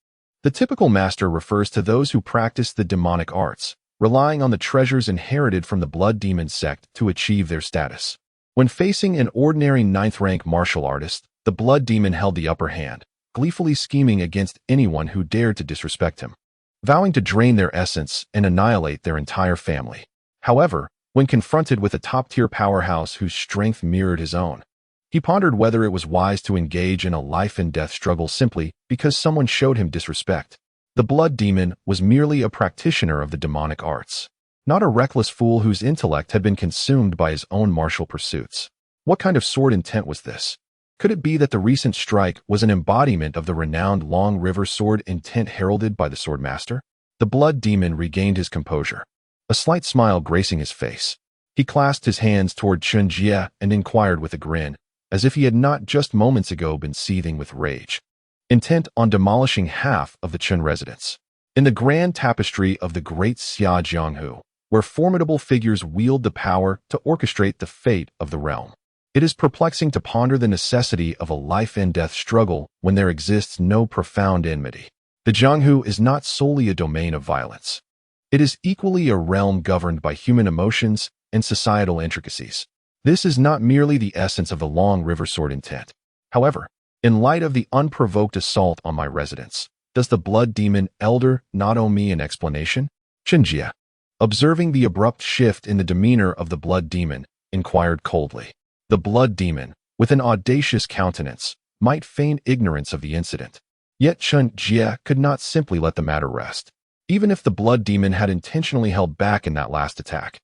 the typical master refers to those who practice the demonic arts, relying on the treasures inherited from the blood demon sect to achieve their status. When facing an ordinary 9th rank martial artist, the blood demon held the upper hand, gleefully scheming against anyone who dared to disrespect him, vowing to drain their essence and annihilate their entire family. However, when confronted with a top-tier powerhouse whose strength mirrored his own, he pondered whether it was wise to engage in a life-and-death struggle simply because someone showed him disrespect. The blood demon was merely a practitioner of the demonic arts, not a reckless fool whose intellect had been consumed by his own martial pursuits. What kind of sword intent was this? Could it be that the recent strike was an embodiment of the renowned Long River sword intent heralded by the swordmaster? The blood demon regained his composure, a slight smile gracing his face. He clasped his hands toward Chen Jie and inquired with a grin, as if he had not just moments ago been seething with rage, intent on demolishing half of the Chen residence. In the grand tapestry of the great Xia Jianghu, where formidable figures wield the power to orchestrate the fate of the realm, it is perplexing to ponder the necessity of a life-and-death struggle when there exists no profound enmity. The Jianghu is not solely a domain of violence. It is equally a realm governed by human emotions and societal intricacies. This is not merely the essence of the Long River sword intent. However, in light of the unprovoked assault on my residence, does the blood demon elder not owe me an explanation? Chen Jie, observing the abrupt shift in the demeanor of the blood demon, inquired coldly. The blood demon, with an audacious countenance, might feign ignorance of the incident. Yet Chen Jie could not simply let the matter rest. Even if the blood demon had intentionally held back in that last attack,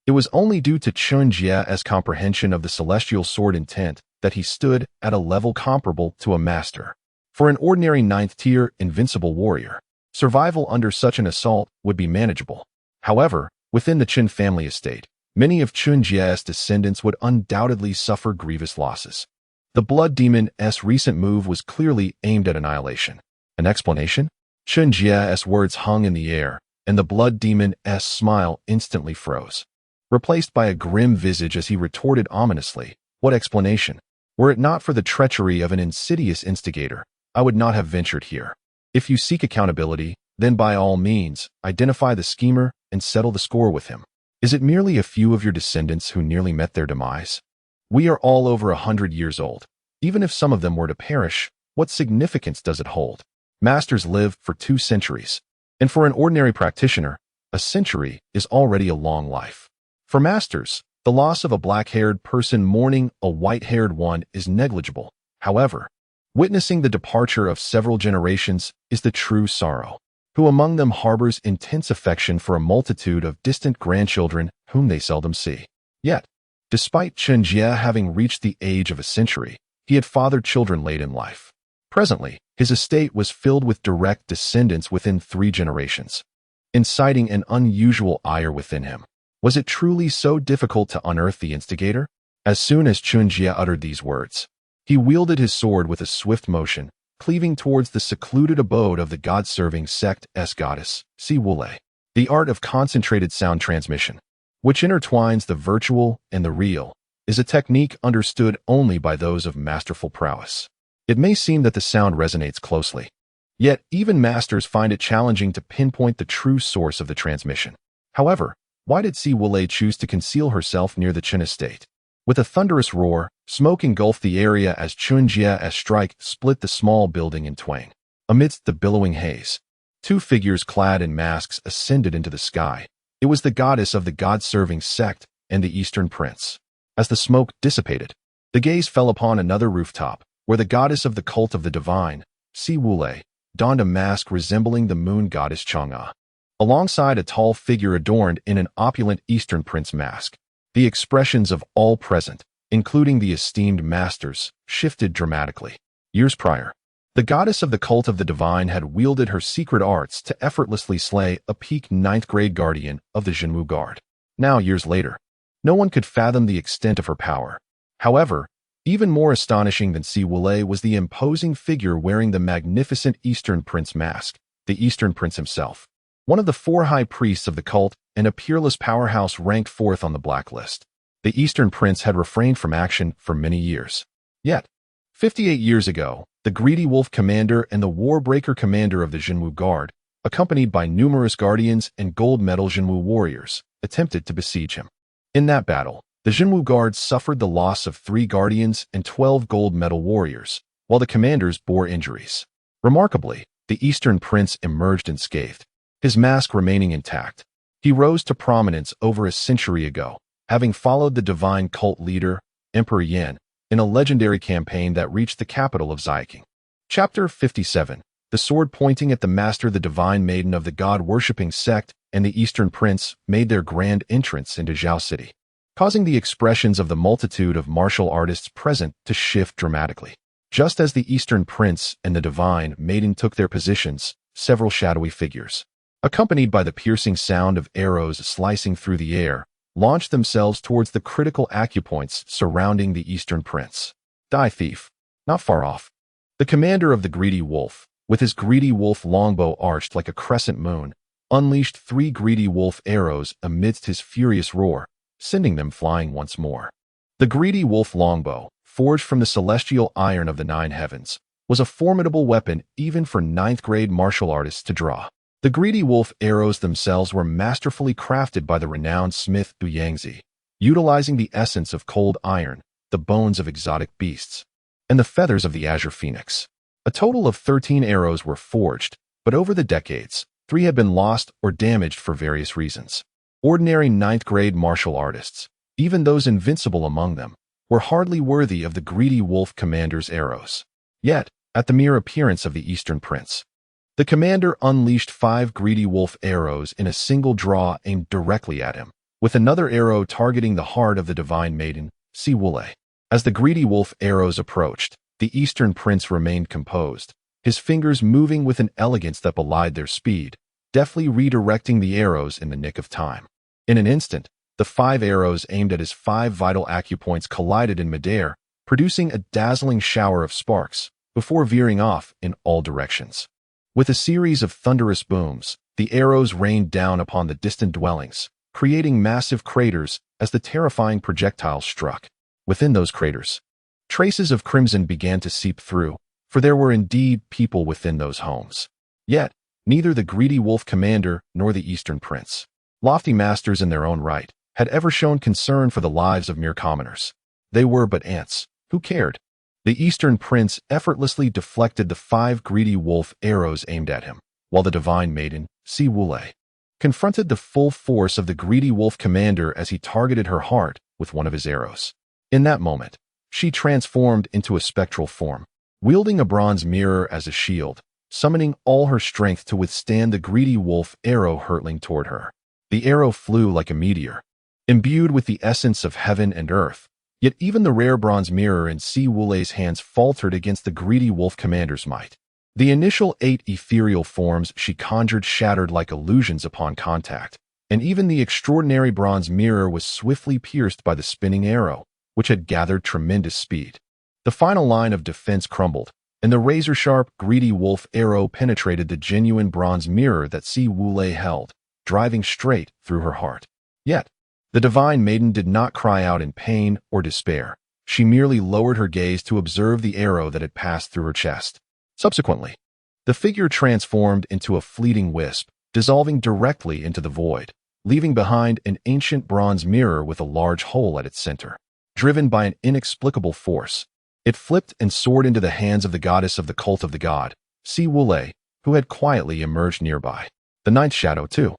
it was only due to Chen Jie's comprehension of the celestial sword intent that he stood at a level comparable to a master. For an ordinary 9th-tier invincible warrior, survival under such an assault would be manageable. However, within the Chen family estate, many of Chen Jie's descendants would undoubtedly suffer grievous losses. The blood demon's recent move was clearly aimed at annihilation. An explanation? Chen Jie's words hung in the air, and the blood demon's smile instantly froze, replaced by a grim visage as he retorted ominously, "What explanation? Were it not for the treachery of an insidious instigator, I would not have ventured here. If you seek accountability, then by all means, identify the schemer and settle the score with him. Is it merely a few of your descendants who nearly met their demise? We are all over 100 years old. Even if some of them were to perish, what significance does it hold? Masters lived for 2 centuries. And for an ordinary practitioner, a century is already a long life. For masters, the loss of a black-haired person mourning a white-haired one is negligible. However, witnessing the departure of several generations is the true sorrow. Who among them harbors intense affection for a multitude of distant grandchildren whom they seldom see? Yet, despite Chen Jie having reached the age of a century, he had fathered children late in life. Presently, his estate was filled with direct descendants within 3 generations, inciting an unusual ire within him. Was it truly so difficult to unearth the instigator? As soon as Chen Jie uttered these words, he wielded his sword with a swift motion, cleaving towards the secluded abode of the God-serving sect's goddess, Si Wulei. The art of concentrated sound transmission, which intertwines the virtual and the real, is a technique understood only by those of masterful prowess. It may seem that the sound resonates closely, yet even masters find it challenging to pinpoint the true source of the transmission. However, why did Si Wulei choose to conceal herself near the Chen estate? With a thunderous roar, smoke engulfed the area as Chen Jie's strike split the small building in twain. Amidst the billowing haze, 2 figures clad in masks ascended into the sky. It was the goddess of the God-serving sect and the Eastern Prince. As the smoke dissipated, the gaze fell upon another rooftop, where the goddess of the cult of the divine, Si Wulei, donned a mask resembling the moon goddess Chang'e, alongside a tall figure adorned in an opulent Eastern Prince mask. The expressions of all present, including the esteemed masters, shifted dramatically. Years prior, the goddess of the cult of the divine had wielded her secret arts to effortlessly slay a peak 9th-grade guardian of the Jinwu Guard. Now, years later, no one could fathom the extent of her power. However, even more astonishing than Si Wulei was the imposing figure wearing the magnificent Eastern Prince mask, the Eastern Prince himself. One of the 4 high priests of the cult and a peerless powerhouse ranked 4th on the blacklist. The Eastern Prince had refrained from action for many years. Yet, 58 years ago, the Greedy Wolf Commander and the Warbreaker Commander of the Jinwu Guard, accompanied by numerous guardians and gold medal Jinwu warriors, attempted to besiege him. In that battle, the Jinwu Guard suffered the loss of 3 guardians and 12 gold medal warriors, while the commanders bore injuries. Remarkably, the Eastern Prince emerged unscathed, his mask remaining intact. He rose to prominence over a century ago, having followed the divine cult leader, Emperor Yan, in a legendary campaign that reached the capital of Xiaoqing. Chapter 57. The sword pointing at the master, the divine maiden of the god-worshipping sect, and the Eastern Prince made their grand entrance into Zhao City, causing the expressions of the multitude of martial artists present to shift dramatically. Just as the Eastern Prince and the divine maiden took their positions, several shadowy figures, accompanied by the piercing sound of arrows slicing through the air, launched themselves towards the critical acupoints surrounding the Eastern Prince. Die Thief, not far off. The commander of the Greedy Wolf, with his Greedy Wolf longbow arched like a crescent moon, unleashed 3 Greedy Wolf arrows amidst his furious roar, sending them flying once more. The Greedy Wolf longbow, forged from the celestial iron of the 9 heavens, was a formidable weapon even for 9th-grade martial artists to draw. The Greedy Wolf arrows themselves were masterfully crafted by the renowned smith Du Yangzi, utilizing the essence of cold iron, the bones of exotic beasts, and the feathers of the azure phoenix. A total of 13 arrows were forged, but over the decades, 3 had been lost or damaged for various reasons. Ordinary 9th-grade martial artists, even those invincible among them, were hardly worthy of the Greedy Wolf commander's arrows. Yet, at the mere appearance of the Eastern Prince, the commander unleashed 5 Greedy Wolf arrows in a single draw aimed directly at him, with another arrow targeting the heart of the divine maiden, Si Wulei. As the Greedy Wolf arrows approached, the Eastern Prince remained composed, his fingers moving with an elegance that belied their speed, deftly redirecting the arrows in the nick of time. In an instant, the 5 arrows aimed at his 5 vital acupoints collided in midair, producing a dazzling shower of sparks, before veering off in all directions. With a series of thunderous booms, the arrows rained down upon the distant dwellings, creating massive craters as the terrifying projectiles struck. Within those craters, Traces of crimson began to seep through, for there were indeed people within those homes. Yet, neither the greedy wolf commander nor the Eastern prince, lofty masters in their own right, had ever shown concern for the lives of mere commoners. They were but ants. Who cared? The Eastern prince effortlessly deflected the 5 greedy wolf arrows aimed at him, while the divine maiden, Si Wulei, confronted the full force of the greedy wolf commander as he targeted her heart with one of his arrows. In that moment, she transformed into a spectral form, wielding a bronze mirror as a shield, summoning all her strength to withstand the greedy wolf arrow hurtling toward her. The arrow flew like a meteor, imbued with the essence of heaven and earth, yet even the rare bronze mirror in Si Wulei's hands faltered against the greedy wolf commander's might. The initial 8 ethereal forms she conjured shattered like illusions upon contact, and even the extraordinary bronze mirror was swiftly pierced by the spinning arrow, which had gathered tremendous speed. The final line of defense crumbled, and the razor-sharp, greedy wolf arrow penetrated the genuine bronze mirror that Si Wulei held, driving straight through her heart. Yet, the divine maiden did not cry out in pain or despair. She merely lowered her gaze to observe the arrow that had passed through her chest. Subsequently, the figure transformed into a fleeting wisp, dissolving directly into the void, leaving behind an ancient bronze mirror with a large hole at its center. Driven by an inexplicable force, it flipped and soared into the hands of the goddess of the cult of the god, Si Wulei, who had quietly emerged nearby. The ninth shadow, too,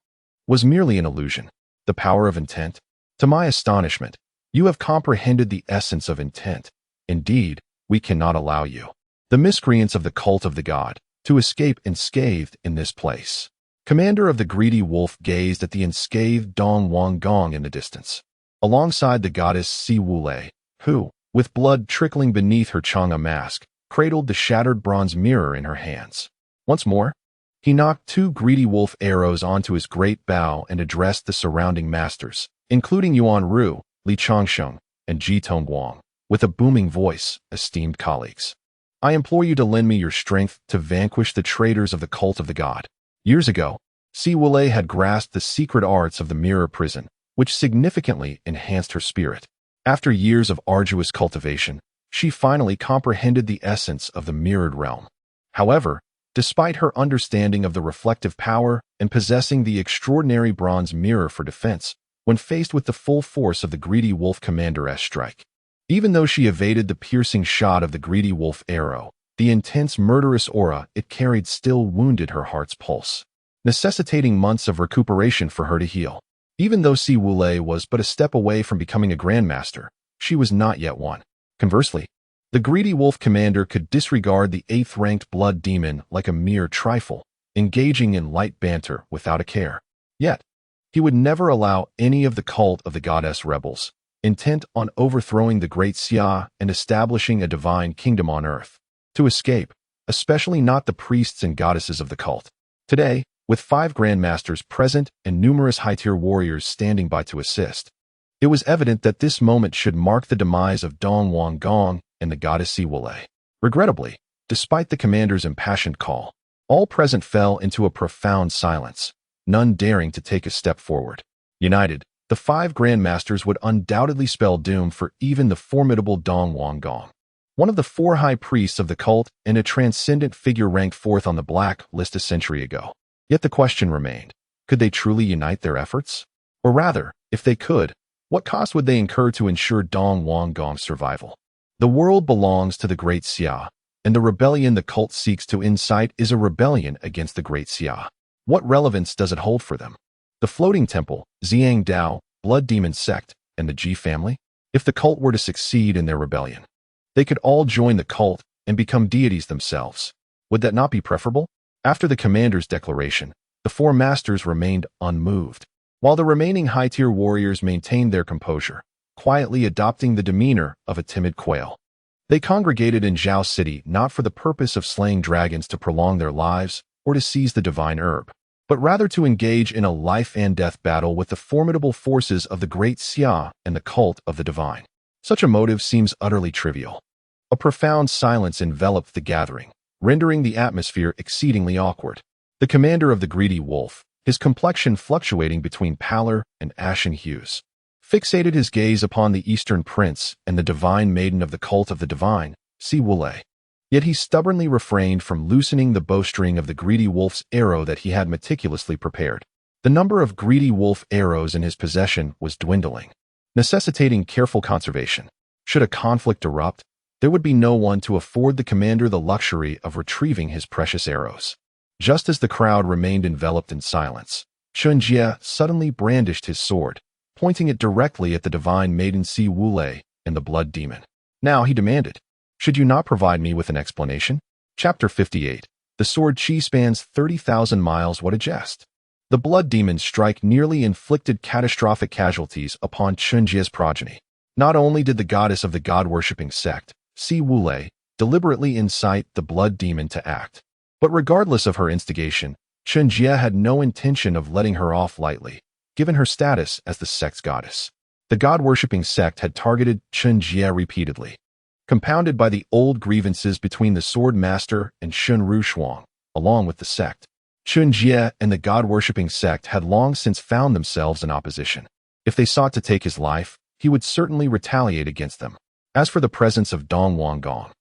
was merely an illusion. The power of intent? To my astonishment, you have comprehended the essence of intent. Indeed, we cannot allow you, the miscreants of the cult of the god, to escape unscathed in this place. Commander of the greedy wolf gazed at the unscathed Dong Wang Gong in the distance, alongside the goddess Si Wulei, who, with blood trickling beneath her Chang'e mask, cradled the shattered bronze mirror in her hands. Once more, he knocked 2 greedy wolf arrows onto his great bow and addressed the surrounding masters, including Yuan Ru, Li Changsheng, and Ji Tongguang, with a booming voice, esteemed colleagues. I implore you to lend me your strength to vanquish the traitors of the cult of the god. Years ago, Si Wulei had grasped the secret arts of the mirror prison, which significantly enhanced her spirit. After years of arduous cultivation, she finally comprehended the essence of the mirrored realm. However, despite her understanding of the reflective power and possessing the extraordinary bronze mirror for defense, when faced with the full force of the greedy wolf commander's strike, even though she evaded the piercing shot of the greedy wolf arrow, the intense murderous aura it carried still wounded her heart's pulse, necessitating months of recuperation for her to heal. Even though Si Wulei was but a step away from becoming a grandmaster, she was not yet one. Conversely, the greedy wolf commander could disregard the 8th-ranked blood demon like a mere trifle, engaging in light banter without a care. Yet, he would never allow any of the cult of the goddess rebels, intent on overthrowing the great Xia and establishing a divine kingdom on earth, to escape, especially not the priests and goddesses of the cult. Today, with 5 grandmasters present and numerous high-tier warriors standing by to assist, it was evident that this moment should mark the demise of Dong Wang Gong and the goddess Si Wulei. Regrettably, despite the commander's impassioned call, all present fell into a profound silence, none daring to take a step forward. United, the 5 grandmasters would undoubtedly spell doom for even the formidable Dong Wang Gong, one of the 4 high priests of the cult and a transcendent figure ranked 4th on the black list a century ago. Yet the question remained, could they truly unite their efforts? Or rather, if they could, what cost would they incur to ensure Dong Wang Gong's survival? The world belongs to the Great Xia, and the rebellion the cult seeks to incite is a rebellion against the Great Xia. What relevance does it hold for them? The Floating Temple, Xiang Dao, Blood Demon Sect, and the Ji family? If the cult were to succeed in their rebellion, they could all join the cult and become deities themselves. Would that not be preferable? After the commander's declaration, the 4 masters remained unmoved, while the remaining high-tier warriors maintained their composure, quietly adopting the demeanor of a timid quail. They congregated in Zhao City not for the purpose of slaying dragons to prolong their lives or to seize the divine herb, but rather to engage in a life-and-death battle with the formidable forces of the Great Xia and the cult of the divine. Such a motive seems utterly trivial. A profound silence enveloped the gathering, rendering the atmosphere exceedingly awkward. The commander of the greedy wolf, his complexion fluctuating between pallor and ashen hues, fixated his gaze upon the Eastern Prince and the divine maiden of the cult of the divine, Si Wulei. Yet he stubbornly refrained from loosening the bowstring of the greedy wolf's arrow that he had meticulously prepared. The number of greedy wolf arrows in his possession was dwindling, necessitating careful conservation. Should a conflict erupt, there would be no one to afford the commander the luxury of retrieving his precious arrows. Just as the crowd remained enveloped in silence, Chen Jie suddenly brandished his sword, pointing it directly at the divine maiden Si Wulei and the blood demon. Now, he demanded, should you not provide me with an explanation? Chapter 58. The sword chi spans 30,000 miles. What a jest. The blood demon's strike nearly inflicted catastrophic casualties upon Chen Jie's progeny. Not only did the goddess of the god-worshipping sect, Si Wulei, deliberately incite the blood demon to act, but regardless of her instigation, Chen Jie had no intention of letting her off lightly, given her status as the sect's goddess. The god-worshipping sect had targeted Chen Jie repeatedly, compounded by the old grievances between the sword master and Shun Rushuang, along with the sect. Chen Jie and the god-worshipping sect had long since found themselves in opposition. If they sought to take his life, he would certainly retaliate against them. As for the presence of Dong Wanggong,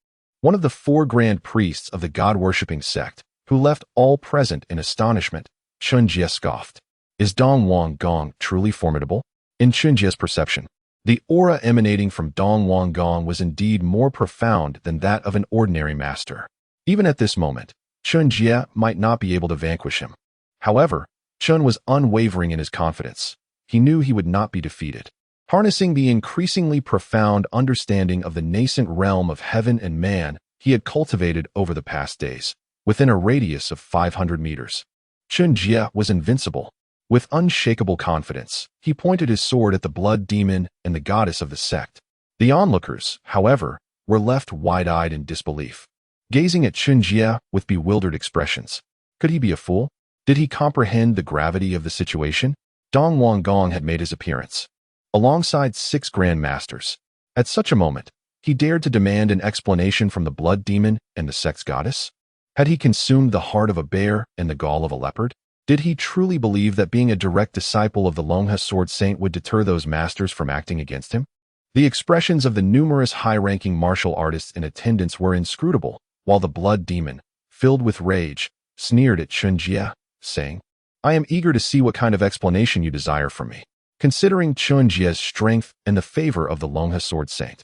one of the 4 grand priests of the god-worshipping sect, who left all present in astonishment, Chen Jie scoffed. Is Dong Wanggong truly formidable? In Chen Jie's perception, the aura emanating from Dong Wanggong was indeed more profound than that of an ordinary master. Even at this moment, Chen Jie might not be able to vanquish him. However, Chen was unwavering in his confidence. He knew he would not be defeated. Harnessing the increasingly profound understanding of the nascent realm of heaven and man he had cultivated over the past days, within a radius of 500 meters, Chen Jie was invincible. With unshakable confidence, he pointed his sword at the blood demon and the goddess of the sect. The onlookers, however, were left wide-eyed in disbelief, gazing at Chen Jie with bewildered expressions. Could he be a fool? Did he comprehend the gravity of the situation? Dong Wanggong had made his appearance, alongside 6 grand masters. At such a moment, he dared to demand an explanation from the blood demon and the sect's goddess? Had he consumed the heart of a bear and the gall of a leopard? Did he truly believe that being a direct disciple of the Longhe Sword Saint would deter those masters from acting against him? The expressions of the numerous high-ranking martial artists in attendance were inscrutable, while the blood demon, filled with rage, sneered at Chen Jie, saying, I am eager to see what kind of explanation you desire from me. Considering Chen Jie's strength and the favor of the Longhe Sword Saint,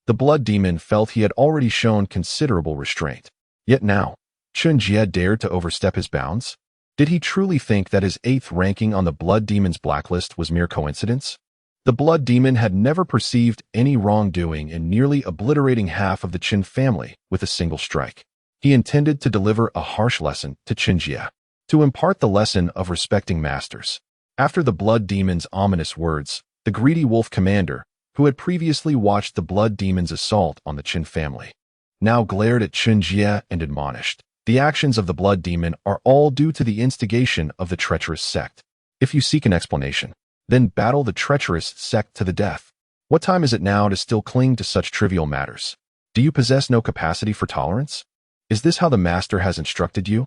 the blood demon felt he had already shown considerable restraint. Yet now, Chen Jie dared to overstep his bounds? Did he truly think that his 8th ranking on the blood demon's blacklist was mere coincidence? The blood demon had never perceived any wrongdoing in nearly obliterating half of the Chen family with a single strike. He intended to deliver a harsh lesson to Chen Jie, to impart the lesson of respecting masters. After the blood demon's ominous words, the greedy wolf commander, who had previously watched the blood demon's assault on the Chen family, now glared at Chen Jie and admonished, the actions of the blood demon are all due to the instigation of the treacherous sect. If you seek an explanation, then battle the treacherous sect to the death. What time is it now to still cling to such trivial matters? Do you possess no capacity for tolerance? Is this how the master has instructed you?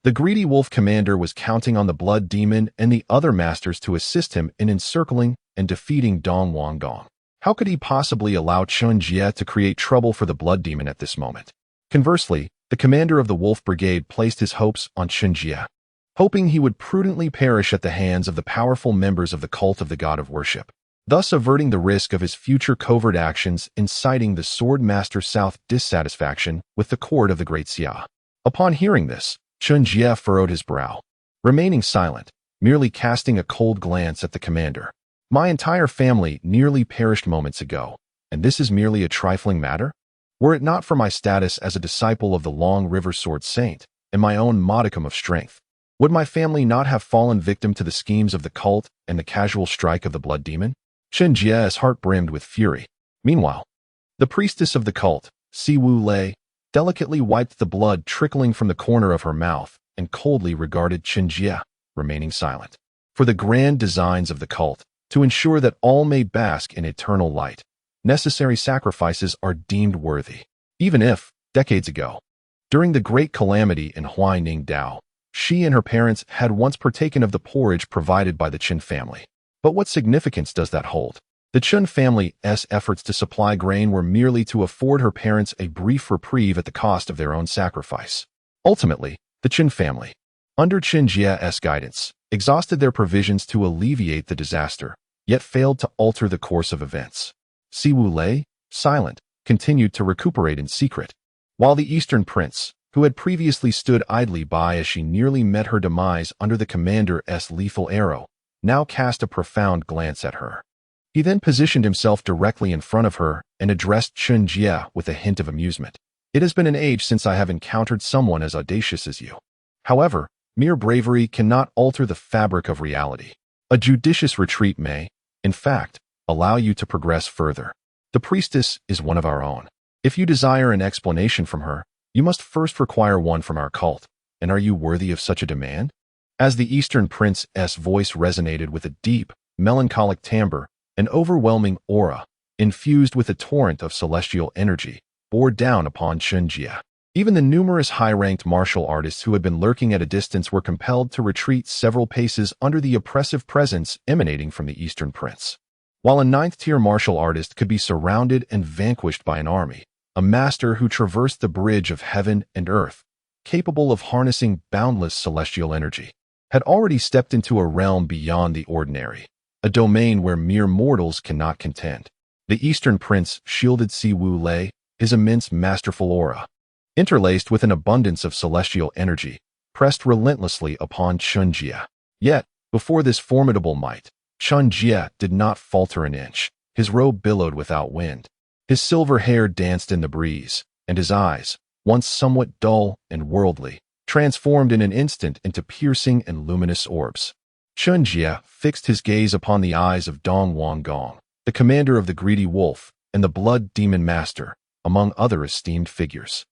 The greedy wolf commander was counting on the blood demon and the other masters to assist him in encircling and defeating Dong Wanggong. How could he possibly allow Chen Jie to create trouble for the blood demon at this moment? Conversely, the commander of the Wolf Brigade placed his hopes on Chen Jie, hoping he would prudently perish at the hands of the powerful members of the cult of the god of worship, thus averting the risk of his future covert actions inciting the Sword Master South's dissatisfaction with the court of the Great Xia. Upon hearing this, Chen Jie furrowed his brow, remaining silent, merely casting a cold glance at the commander. My entire family nearly perished moments ago, and this is merely a trifling matter? Were it not for my status as a disciple of the Long River Sword Saint and my own modicum of strength, would my family not have fallen victim to the schemes of the cult and the casual strike of the blood demon? Chen Jie's heart brimmed with fury. Meanwhile, the priestess of the cult, Si Wulei, delicately wiped the blood trickling from the corner of her mouth and coldly regarded Chen Jie, remaining silent. For the grand designs of the cult, to ensure that all may bask in eternal light, necessary sacrifices are deemed worthy. Even if, decades ago, during the great calamity in Huaining Dao, she and her parents had once partaken of the porridge provided by the Chen family. But what significance does that hold? The Chen family's efforts to supply grain were merely to afford her parents a brief reprieve at the cost of their own sacrifice. Ultimately, the Chen family, under Chen Jie's guidance, exhausted their provisions to alleviate the disaster, yet failed to alter the course of events. Si Wu Lei, silent, continued to recuperate in secret, while the Eastern Prince, who had previously stood idly by as she nearly met her demise under the commander's lethal arrow, now cast a profound glance at her. He then positioned himself directly in front of her and addressed Chen Jie with a hint of amusement. It has been an age since I have encountered someone as audacious as you. However, mere bravery cannot alter the fabric of reality. A judicious retreat may, in fact, allow you to progress further. The priestess is one of our own. If you desire an explanation from her, you must first require one from our cult. And are you worthy of such a demand? As the Eastern Prince's voice resonated with a deep, melancholic timbre, an overwhelming aura, infused with a torrent of celestial energy, bore down upon Chen Jie. Even the numerous high-ranked martial artists who had been lurking at a distance were compelled to retreat several paces under the oppressive presence emanating from the Eastern Prince. While a ninth-tier martial artist could be surrounded and vanquished by an army, a master who traversed the bridge of heaven and earth, capable of harnessing boundless celestial energy, had already stepped into a realm beyond the ordinary, a domain where mere mortals cannot contend. The Eastern Prince shielded Si Wu Lei, his immense masterful aura, interlaced with an abundance of celestial energy, pressed relentlessly upon Chen Jie. Yet, before this formidable might, Chen Jie did not falter an inch. His robe billowed without wind. His silver hair danced in the breeze, and his eyes, once somewhat dull and worldly, transformed in an instant into piercing and luminous orbs. Chen Jie fixed his gaze upon the eyes of Dong Wanggong, the commander of the Greedy Wolf and the Blood Demon Master, among other esteemed figures.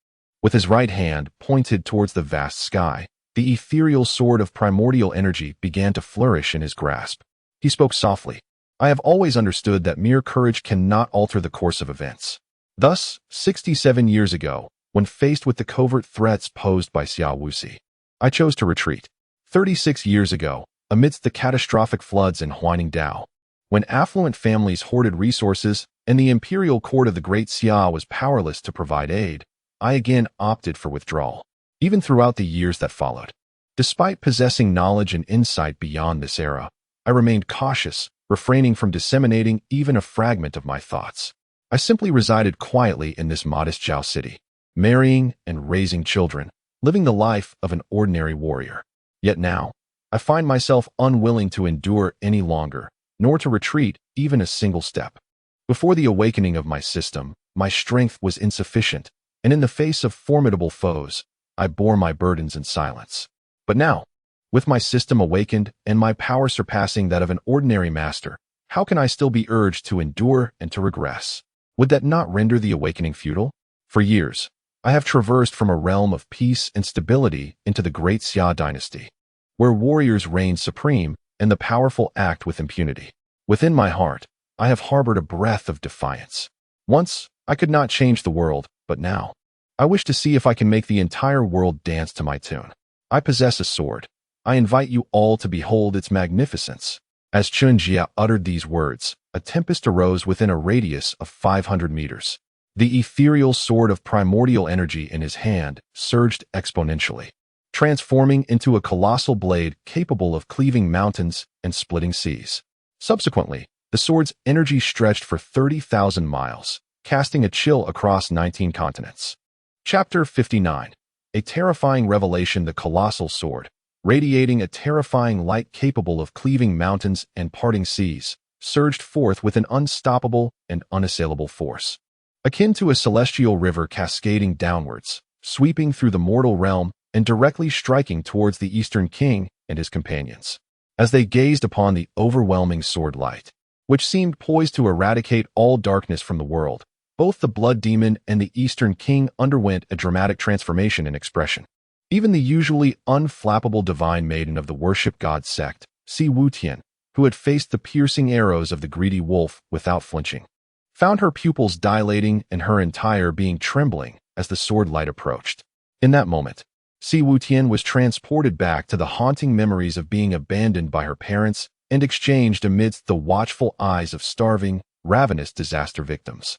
With his right hand pointed towards the vast sky, the ethereal sword of primordial energy began to flourish in his grasp. He spoke softly. I have always understood that mere courage cannot alter the course of events. Thus, 67 years ago, when faced with the covert threats posed by Xia Wuxi, I chose to retreat. 36 years ago, amidst the catastrophic floods in Huaining Dao, when affluent families hoarded resources and the imperial court of the great Xia was powerless to provide aid, I again opted for withdrawal, even throughout the years that followed. Despite possessing knowledge and insight beyond this era, I remained cautious, refraining from disseminating even a fragment of my thoughts. I simply resided quietly in this modest Zhao city, marrying and raising children, living the life of an ordinary warrior. Yet now, I find myself unwilling to endure any longer, nor to retreat even a single step. Before the awakening of my system, my strength was insufficient, and in the face of formidable foes, I bore my burdens in silence. But now, with my system awakened and my power surpassing that of an ordinary master, how can I still be urged to endure and to regress? Would that not render the awakening futile? For years, I have traversed from a realm of peace and stability into the great Xia dynasty, where warriors reign supreme and the powerful act with impunity. Within my heart, I have harbored a breath of defiance. Once, I could not change the world, but now, I wish to see if I can make the entire world dance to my tune. I possess a sword. I invite you all to behold its magnificence. As Chen Jie uttered these words, a tempest arose within a radius of 500 meters. The ethereal sword of primordial energy in his hand surged exponentially, transforming into a colossal blade capable of cleaving mountains and splitting seas. Subsequently, the sword's energy stretched for 30,000 miles, casting a chill across 19 continents. Chapter 59. A terrifying revelation. The colossal sword, radiating a terrifying light capable of cleaving mountains and parting seas, surged forth with an unstoppable and unassailable force. Akin to a celestial river cascading downwards, sweeping through the mortal realm and directly striking towards the Eastern King and his companions. As they gazed upon the overwhelming sword light, which seemed poised to eradicate all darkness from the world, both the Blood Demon and the Eastern King underwent a dramatic transformation in expression. Even the usually unflappable divine maiden of the worship god sect, Si Wutian, who had faced the piercing arrows of the Greedy Wolf without flinching, found her pupils dilating and her entire being trembling as the sword light approached. In that moment, Si Wutian was transported back to the haunting memories of being abandoned by her parents and exchanged amidst the watchful eyes of starving, ravenous disaster victims.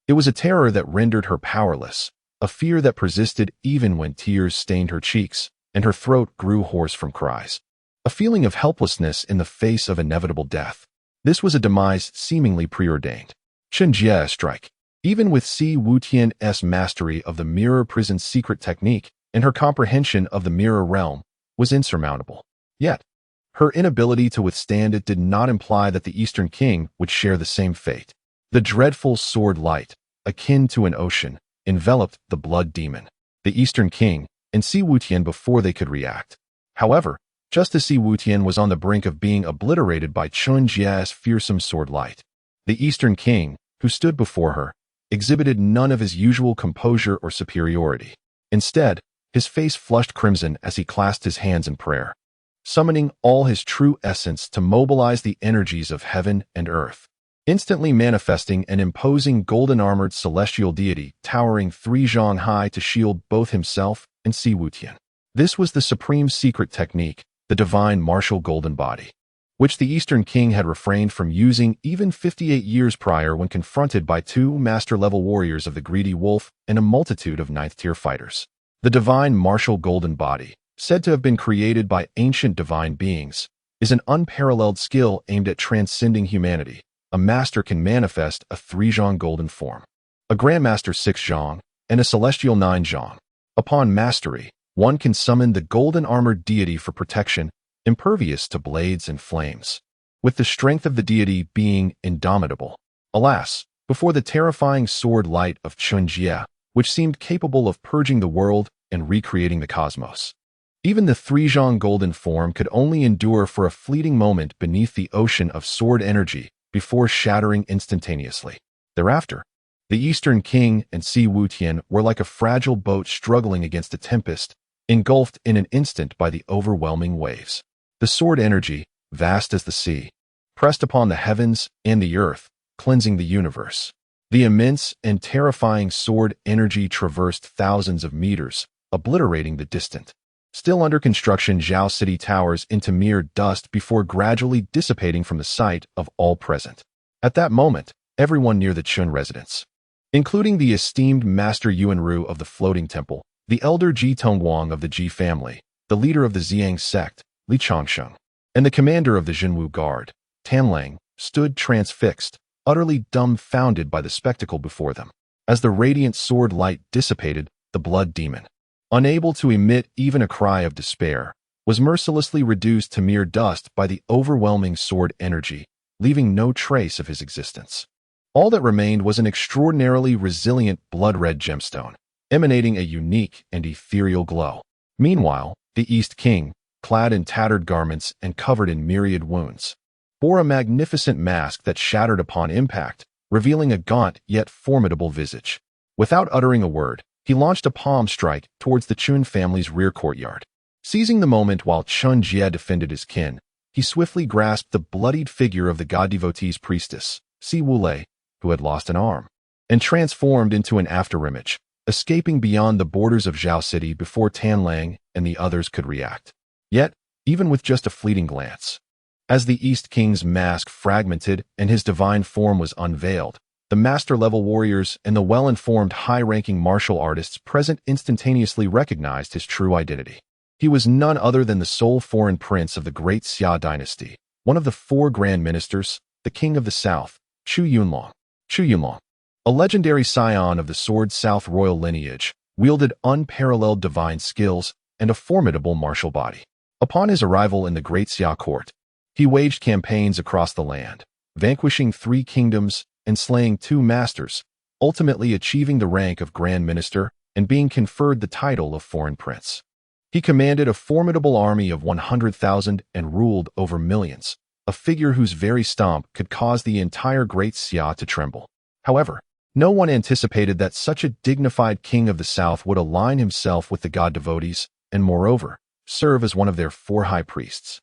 It was a terror that rendered her powerless, a fear that persisted even when tears stained her cheeks and her throat grew hoarse from cries. A feeling of helplessness in the face of inevitable death. This was a demise seemingly preordained. Chen Jie strike. Even with Si Wutian's mastery of the mirror prison's secret technique and her comprehension of the mirror realm was insurmountable. Yet, her inability to withstand it did not imply that the Eastern King would share the same fate. The dreadful sword light, akin to an ocean, enveloped the blood demon, the Eastern King, and Si Wutian before they could react. However, just as Si Wutian was on the brink of being obliterated by Chen Jie's fearsome sword light, the Eastern King, who stood before her, exhibited none of his usual composure or superiority. Instead, his face flushed crimson as he clasped his hands in prayer, summoning all his true essence to mobilize the energies of heaven and earth, instantly manifesting an imposing golden-armored celestial deity towering 3 zhang high to shield both himself and Si Wutian. This was the supreme secret technique, the divine martial golden body, which the Eastern King had refrained from using even 58 years prior when confronted by 2 master-level warriors of the Greedy Wolf and a multitude of 9th-tier fighters. The divine martial golden body, said to have been created by ancient divine beings, is an unparalleled skill aimed at transcending humanity. A master can manifest a 3 zhang golden form, a grandmaster 6 zhang, and a celestial 9 zhang. Upon mastery, one can summon the golden-armored deity for protection, impervious to blades and flames, with the strength of the deity being indomitable. Alas, before the terrifying sword light of Chen Jie, which seemed capable of purging the world and recreating the cosmos. Even the 3 zhang golden form could only endure for a fleeting moment beneath the ocean of sword energy before shattering instantaneously. Thereafter, the Eastern King and Si Wutian were like a fragile boat struggling against a tempest, engulfed in an instant by the overwhelming waves. The sword energy, vast as the sea, pressed upon the heavens and the earth, cleansing the universe. The immense and terrifying sword energy traversed thousands of meters, obliterating the distant, still under construction Zhao City towers into mere dust before gradually dissipating from the sight of all present. At that moment, everyone near the Chun residence, including the esteemed Master Yuanru of the Floating Temple, the elder Ji Tongguang of the Ji family, the leader of the Xiang sect, Li Changsheng, and the commander of the Jinwu Guard, Tan Lang, stood transfixed, utterly dumbfounded by the spectacle before them. As the radiant sword light dissipated, the blood demon, unable to emit even a cry of despair, was mercilessly reduced to mere dust by the overwhelming sword energy, leaving no trace of his existence. All that remained was an extraordinarily resilient blood-red gemstone, emanating a unique and ethereal glow. Meanwhile, the East King, clad in tattered garments and covered in myriad wounds, bore a magnificent mask that shattered upon impact, revealing a gaunt yet formidable visage. Without uttering a word, he launched a palm strike towards the Chun family's rear courtyard. Seizing the moment while Chen Jie defended his kin, he swiftly grasped the bloodied figure of the god devotee's priestess, Si Wulei, who had lost an arm, and transformed into an afterimage, escaping beyond the borders of Zhao City before Tan Lang and the others could react. Yet, even with just a fleeting glance, as the East King's mask fragmented and his divine form was unveiled, the master-level warriors and the well-informed high-ranking martial artists present instantaneously recognized his true identity. He was none other than the sole foreign prince of the great Xia dynasty, one of the 4 grand ministers, the king of the south, Chu Yunlong. Chu Yunlong, a legendary scion of the Sword South royal lineage, wielded unparalleled divine skills and a formidable martial body. Upon his arrival in the great Xia court, he waged campaigns across the land, vanquishing 3 kingdoms and slaying 2 masters, ultimately achieving the rank of Grand Minister and being conferred the title of Foreign Prince. He commanded a formidable army of 100,000 and ruled over millions, a figure whose very stomp could cause the entire great Xia to tremble. However, no one anticipated that such a dignified king of the south would align himself with the god devotees and, moreover, serve as one of their 4 high priests.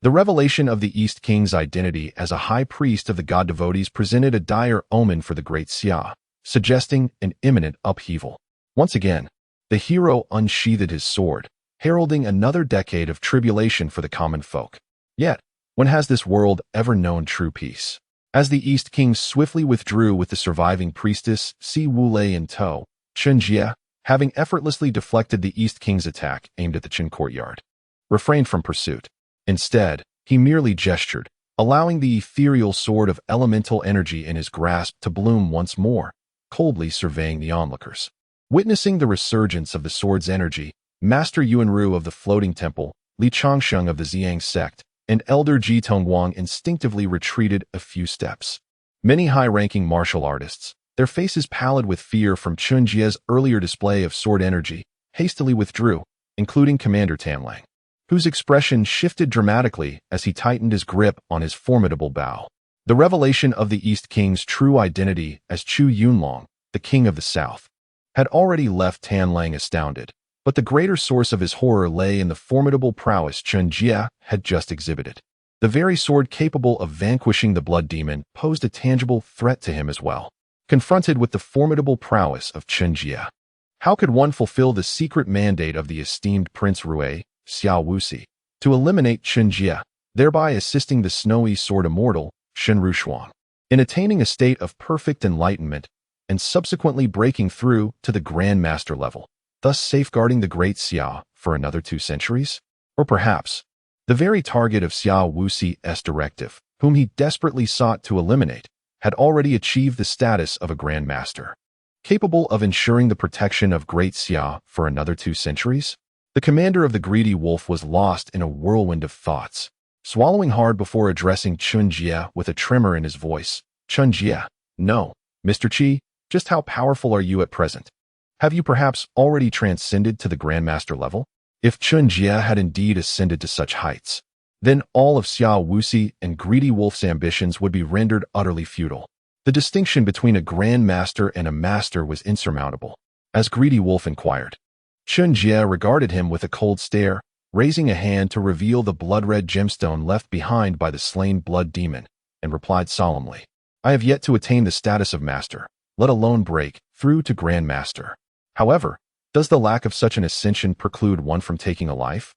The revelation of the East King's identity as a high priest of the god devotees presented a dire omen for the great Xia, suggesting an imminent upheaval. Once again, the hero unsheathed his sword, heralding another decade of tribulation for the common folk. Yet, when has this world ever known true peace? As the East King swiftly withdrew with the surviving priestess, Si Wulei in tow, Chen Jie, having effortlessly deflected the East King's attack aimed at the Qin courtyard, refrained from pursuit. Instead, he merely gestured, allowing the ethereal sword of elemental energy in his grasp to bloom once more, coldly surveying the onlookers. Witnessing the resurgence of the sword's energy, Master Yuanru of the Floating Temple, Li Changsheng of the Xiang sect, and Elder Ji Tongguang instinctively retreated a few steps. Many high-ranking martial artists, their faces pallid with fear from Chen Jie's earlier display of sword energy, hastily withdrew, including Commander Tanlang, whose expression shifted dramatically as he tightened his grip on his formidable bow. The revelation of the East King's true identity as Chu Yunlong, the King of the South, had already left Tanlang astounded, but the greater source of his horror lay in the formidable prowess Chen Jie had just exhibited. The very sword capable of vanquishing the blood demon posed a tangible threat to him as well. Confronted with the formidable prowess of Chen Jie, how could one fulfill the secret mandate of the esteemed Prince Rui, Xiao Wuxi, to eliminate Chen Jie, thereby assisting the snowy sword immortal, Shen Rushuang, in attaining a state of perfect enlightenment and subsequently breaking through to the Grand Master level, thus safeguarding the great Xia for another 2 centuries? Or perhaps, the very target of Xiao Wuxi's directive, whom he desperately sought to eliminate, had already achieved the status of a Grand Master, capable of ensuring the protection of great Xia for another 2 centuries? The commander of the Greedy Wolf was lost in a whirlwind of thoughts, swallowing hard before addressing Chen Jie with a tremor in his voice. Chen Jie, no, Mr. Qi, just how powerful are you at present? Have you perhaps already transcended to the Grandmaster level? If Chen Jie had indeed ascended to such heights, then all of Xiao Wuxi and Greedy Wolf's ambitions would be rendered utterly futile. The distinction between a Grand Master and a Master was insurmountable. As Greedy Wolf inquired, Chen Jie regarded him with a cold stare, raising a hand to reveal the blood-red gemstone left behind by the slain blood demon, and replied solemnly, I have yet to attain the status of Master, let alone break through to Grand Master. However, does the lack of such an ascension preclude one from taking a life?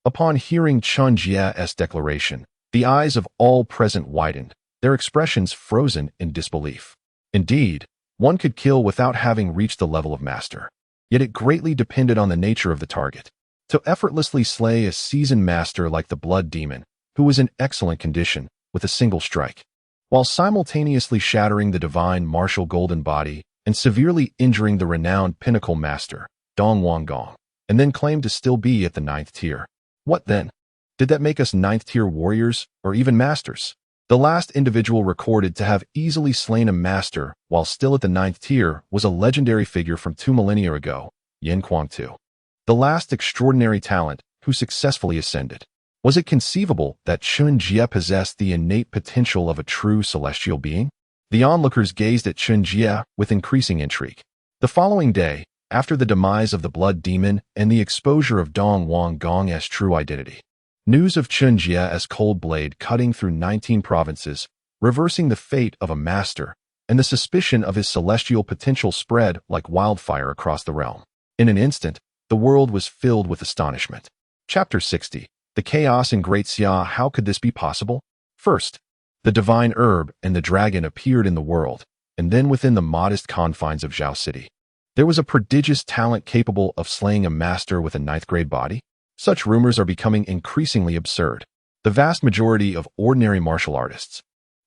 Upon hearing Chen Jie's declaration, the eyes of all present widened, their expressions frozen in disbelief. Indeed, one could kill without having reached the level of Master. Yet it greatly depended on the nature of the target. To effortlessly slay a seasoned master like the blood demon, who was in excellent condition, with a single strike, while simultaneously shattering the divine martial golden body and severely injuring the renowned pinnacle master, Dong Wanggong, and then claimed to still be at the 9th tier. What then? Did that make us 9th tier warriors, or even masters? The last individual recorded to have easily slain a master while still at the 9th tier was a legendary figure from 2 millennia ago, Yin Kuang-tu. The last extraordinary talent who successfully ascended. Was it conceivable that Chen Jie possessed the innate potential of a true celestial being? The onlookers gazed at Chen Jie with increasing intrigue. The following day, after the demise of the blood demon and the exposure of Dong Wanggong's true identity, news of Chen Jie as cold blade cutting through 19 provinces, reversing the fate of a master, and the suspicion of his celestial potential spread like wildfire across the realm. In an instant, the world was filled with astonishment. Chapter 60. The Chaos in Great Xia. How could this be possible? First, the divine herb and the dragon appeared in the world, and then within the modest confines of Zhao City. There was a prodigious talent capable of slaying a master with a 9th grade body. Such rumors are becoming increasingly absurd. The vast majority of ordinary martial artists,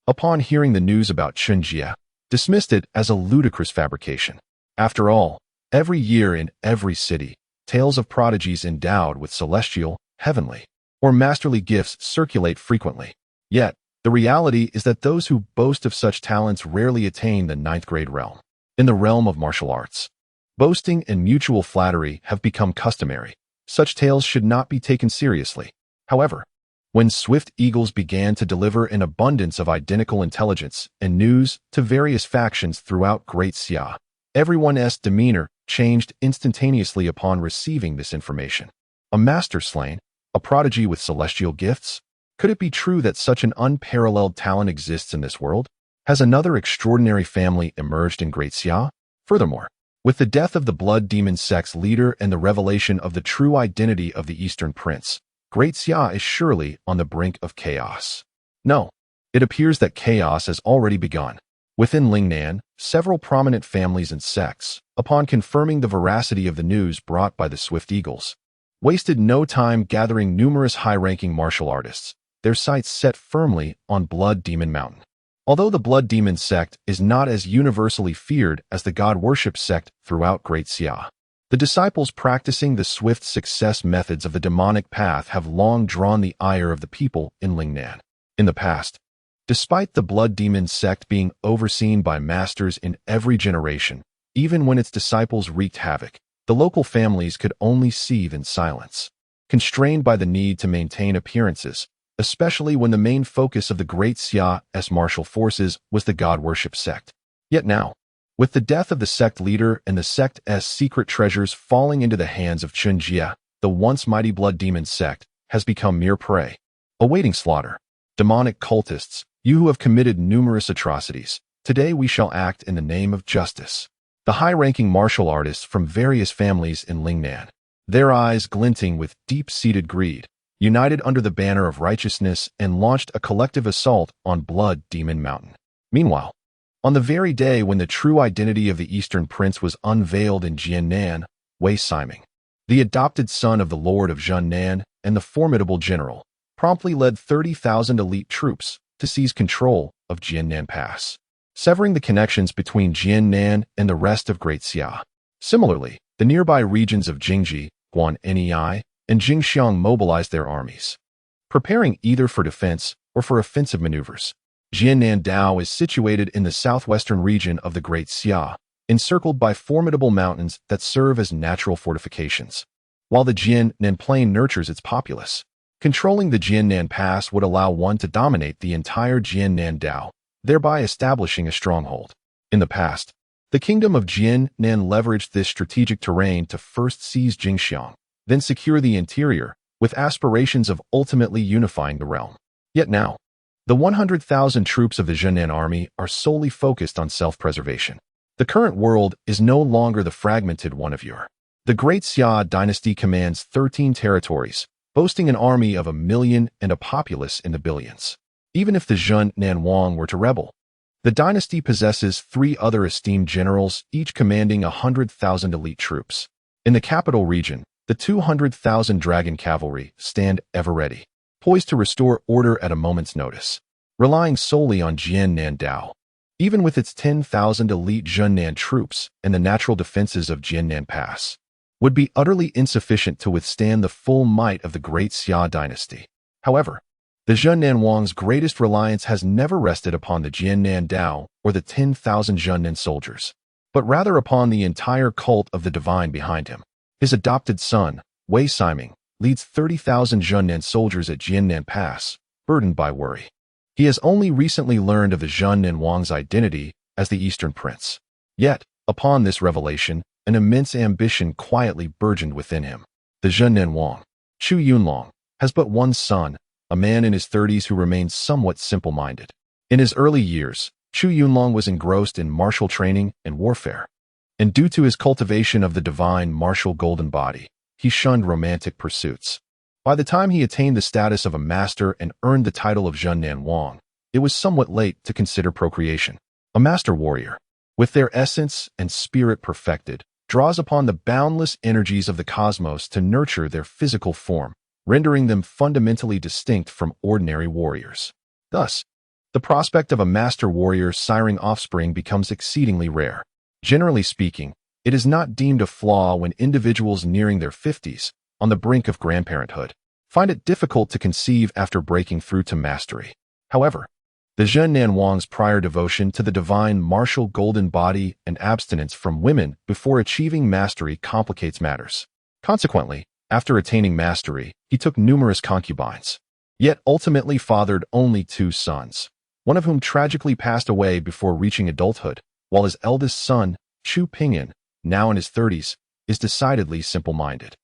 upon hearing the news about Chen Jie, dismissed it as a ludicrous fabrication. After all, every year in every city, tales of prodigies endowed with celestial, heavenly, or masterly gifts circulate frequently. Yet, the reality is that those who boast of such talents rarely attain the 9th grade realm. In the realm of martial arts, boasting and mutual flattery have become customary. Such tales should not be taken seriously. However, when swift eagles began to deliver an abundance of identical intelligence and news to various factions throughout Great Xia, everyone's demeanor changed instantaneously upon receiving this information. A master slain, a prodigy with celestial gifts? Could it be true that such an unparalleled talent exists in this world? Has another extraordinary family emerged in Great Xia? Furthermore, with the death of the blood demon sect's leader and the revelation of the true identity of the Eastern Prince, Great Xia is surely on the brink of chaos. No, it appears that chaos has already begun. Within Lingnan, several prominent families and sects, upon confirming the veracity of the news brought by the Swift Eagles, wasted no time gathering numerous high-ranking martial artists, their sights set firmly on Blood Demon Mountain. Although the Blood Demon sect is not as universally feared as the God Worship sect throughout Great Xia, the disciples practicing the swift success methods of the demonic path have long drawn the ire of the people in Lingnan. In the past, despite the Blood Demon sect being overseen by masters in every generation, even when its disciples wreaked havoc, the local families could only seethe in silence, constrained by the need to maintain appearances, especially when the main focus of the Great Xia's martial forces was the God Worship sect. Yet now, with the death of the sect leader and the sect's secret treasures falling into the hands of Chen Jie, the once mighty Blood Demon sect has become mere prey, awaiting slaughter. Demonic cultists, you who have committed numerous atrocities, today we shall act in the name of justice. The high-ranking martial artists from various families in Lingnan, their eyes glinting with deep-seated greed, united under the banner of righteousness and launched a collective assault on Blood Demon Mountain. Meanwhile, on the very day when the true identity of the Eastern Prince was unveiled in Jiannan, Wei Siming, the adopted son of the Lord of Zhennan and the formidable general, promptly led 30,000 elite troops to seize control of Jiannan Pass, severing the connections between Jiannan and the rest of Great Xia. Similarly, the nearby regions of Jingji, Guannei, and Jingxiang mobilized their armies, preparing either for defense or for offensive maneuvers. Jiannan Dao is situated in the southwestern region of the Great Xia, encircled by formidable mountains that serve as natural fortifications, while the Jiannan Plain nurtures its populace. Controlling the Jiannan Pass would allow one to dominate the entire Jiannan Dao, thereby establishing a stronghold. In the past, the kingdom of Jiannan leveraged this strategic terrain to first seize Jingxiang, then secure the interior, with aspirations of ultimately unifying the realm. Yet now, the 100,000 troops of the Zhennan army are solely focused on self-preservation. The current world is no longer the fragmented one of yore. The Great Xia dynasty commands 13 territories, boasting an army of 1 million and a populace in the billions. Even if the Zhennan Wang were to rebel, the dynasty possesses 3 other esteemed generals, each commanding 100,000 elite troops. In the capital region, the 200,000 dragon cavalry stand ever ready, poised to restore order at a moment's notice, relying solely on Jiannan Dao. Even with its 10,000 elite Zhennan troops and the natural defenses of Jiannan Pass, would be utterly insufficient to withstand the full might of the Great Xia dynasty. However, the Zhennan Wang's greatest reliance has never rested upon the Jiannan Dao or the 10,000 Zhennan soldiers, but rather upon the entire cult of the divine behind him. His adopted son, Wei Siming, leads 30,000 Zhennan soldiers at Jiannan Pass, burdened by worry. He has only recently learned of the Zhennan Wang's identity as the Eastern Prince. Yet, upon this revelation, an immense ambition quietly burgeoned within him. The Zhennan Wang, Chu Yunlong, has but one son, a man in his 30s who remains somewhat simple-minded. In his early years, Chu Yunlong was engrossed in martial training and warfare, and due to his cultivation of the divine martial golden body, he shunned romantic pursuits. By the time he attained the status of a master and earned the title of Zhennan Wang, it was somewhat late to consider procreation. A master warrior, with their essence and spirit perfected, draws upon the boundless energies of the cosmos to nurture their physical form, rendering them fundamentally distinct from ordinary warriors. Thus, the prospect of a master warrior siring offspring becomes exceedingly rare. Generally speaking, it is not deemed a flaw when individuals nearing their 50s, on the brink of grandparenthood, find it difficult to conceive after breaking through to mastery. However, the Zhennan Wang's prior devotion to the divine martial golden body and abstinence from women before achieving mastery complicates matters. Consequently, after attaining mastery, he took numerous concubines, yet ultimately fathered only 2 sons, one of whom tragically passed away before reaching adulthood, while his eldest son, Chu Pingyan, now in his 30s, is decidedly simple-minded.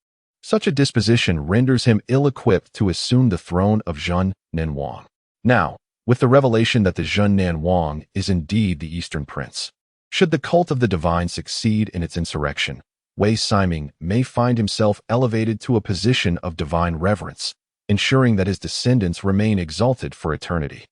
Such a disposition renders him ill-equipped to assume the throne of Zhennan Wang. Now, with the revelation that the Zhennan Wang is indeed the Eastern Prince, should the cult of the divine succeed in its insurrection, Wei Siming may find himself elevated to a position of divine reverence, ensuring that his descendants remain exalted for eternity.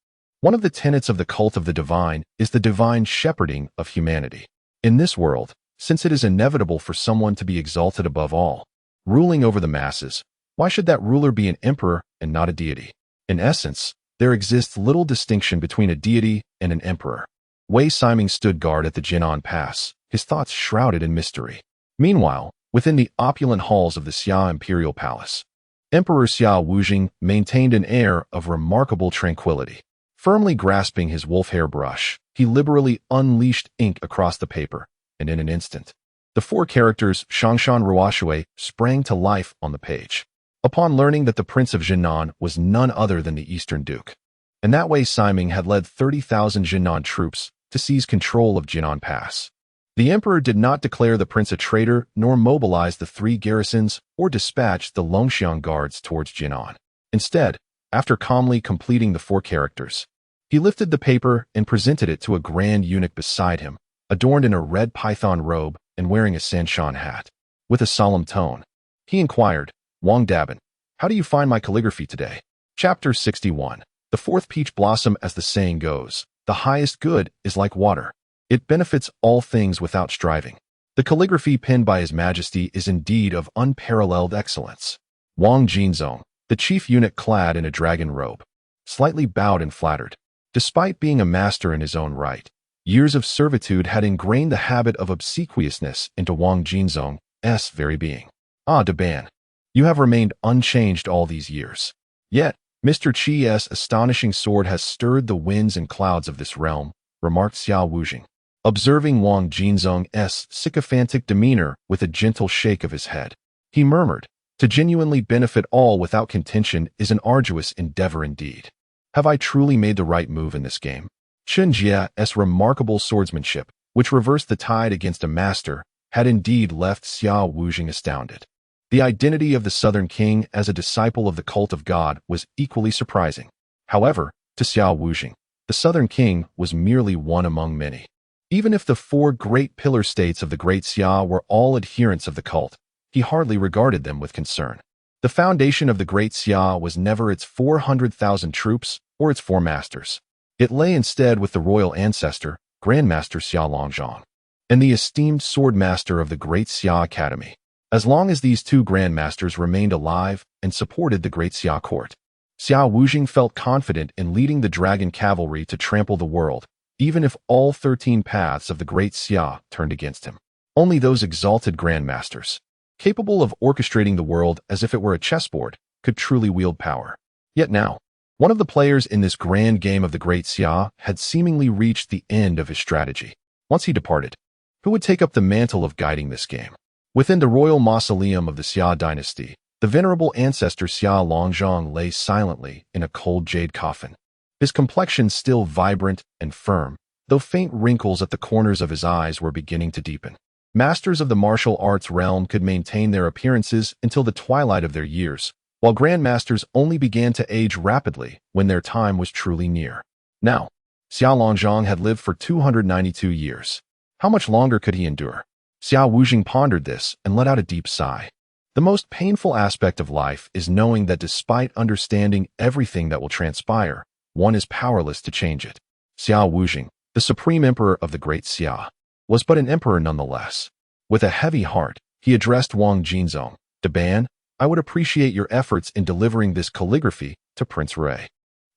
One of the tenets of the cult of the divine is the divine shepherding of humanity. In this world, since it is inevitable for someone to be exalted above all, ruling over the masses, why should that ruler be an emperor and not a deity? In essence, there exists little distinction between a deity and an emperor. Wei Siming stood guard at the Jinan Pass, his thoughts shrouded in mystery. Meanwhile, within the opulent halls of the Xia Imperial Palace, Emperor Xia Wujing maintained an air of remarkable tranquility. Firmly grasping his wolf-hair brush, he liberally unleashed ink across the paper, and in an instant, the 4 characters Shangshan Ruoshui sprang to life on the page. Upon learning that the Prince of Jinan was none other than the Eastern Duke, and that Wei Siming had led 30,000 Jinan troops to seize control of Jinan Pass, the emperor did not declare the prince a traitor nor mobilize the 3 garrisons or dispatch the Longxiang guards towards Jinan. Instead, after calmly completing the 4 characters, he lifted the paper and presented it to a grand eunuch beside him, adorned in a red python robe and wearing a Sanshan hat. With a solemn tone, he inquired, "Wang Dabin, how do you find my calligraphy today?" Chapter 61. The 4th peach blossom. As the saying goes, the highest good is like water. It benefits all things without striving. The calligraphy penned by His Majesty is indeed of unparalleled excellence. Wang Jinzong, the chief eunuch clad in a dragon robe, slightly bowed and flattered. Despite being a master in his own right, years of servitude had ingrained the habit of obsequiousness into Wang Jinzong's very being. "Ah, Daban, you have remained unchanged all these years. Yet, Mr. Chi's astonishing sword has stirred the winds and clouds of this realm," remarked Xia Wujing, observing Wang Jinzong's sycophantic demeanor with a gentle shake of his head. He murmured, "To genuinely benefit all without contention is an arduous endeavor indeed. Have I truly made the right move in this game?" Chen Jie's remarkable swordsmanship, which reversed the tide against a master, had indeed left Xia Wujing astounded. The identity of the Southern King as a disciple of the cult of God was equally surprising. However, to Xia Wujing, the Southern King was merely one among many. Even if the 4 great pillar states of the Great Xia were all adherents of the cult, he hardly regarded them with concern. The foundation of the Great Xia was never its 400,000 troops or its 4 masters. It lay instead with the royal ancestor, Grandmaster Xia Longzhang, and the esteemed sword master of the Great Xia Academy. As long as these 2 grandmasters remained alive and supported the Great Xia court, Xia Wujing felt confident in leading the dragon cavalry to trample the world, even if all 13 paths of the Great Xia turned against him. Only those exalted grandmasters, capable of orchestrating the world as if it were a chessboard, could truly wield power. Yet now, one of the players in this grand game of the Great Xia had seemingly reached the end of his strategy. Once he departed, who would take up the mantle of guiding this game? Within the royal mausoleum of the Xia dynasty, the venerable ancestor Xia Longzhang lay silently in a cold jade coffin, his complexion still vibrant and firm, though faint wrinkles at the corners of his eyes were beginning to deepen. Masters of the martial arts realm could maintain their appearances until the twilight of their years, while grandmasters only began to age rapidly when their time was truly near. Now, Xia Longzhang had lived for 292 years. How much longer could he endure? Xia Wujing pondered this and let out a deep sigh. The most painful aspect of life is knowing that despite understanding everything that will transpire, one is powerless to change it. Xia Wujing, the supreme emperor of the Great Xia, was but an emperor nonetheless. With a heavy heart, he addressed Wang Jinzong, "Daban, I would appreciate your efforts in delivering this calligraphy to Prince Rui."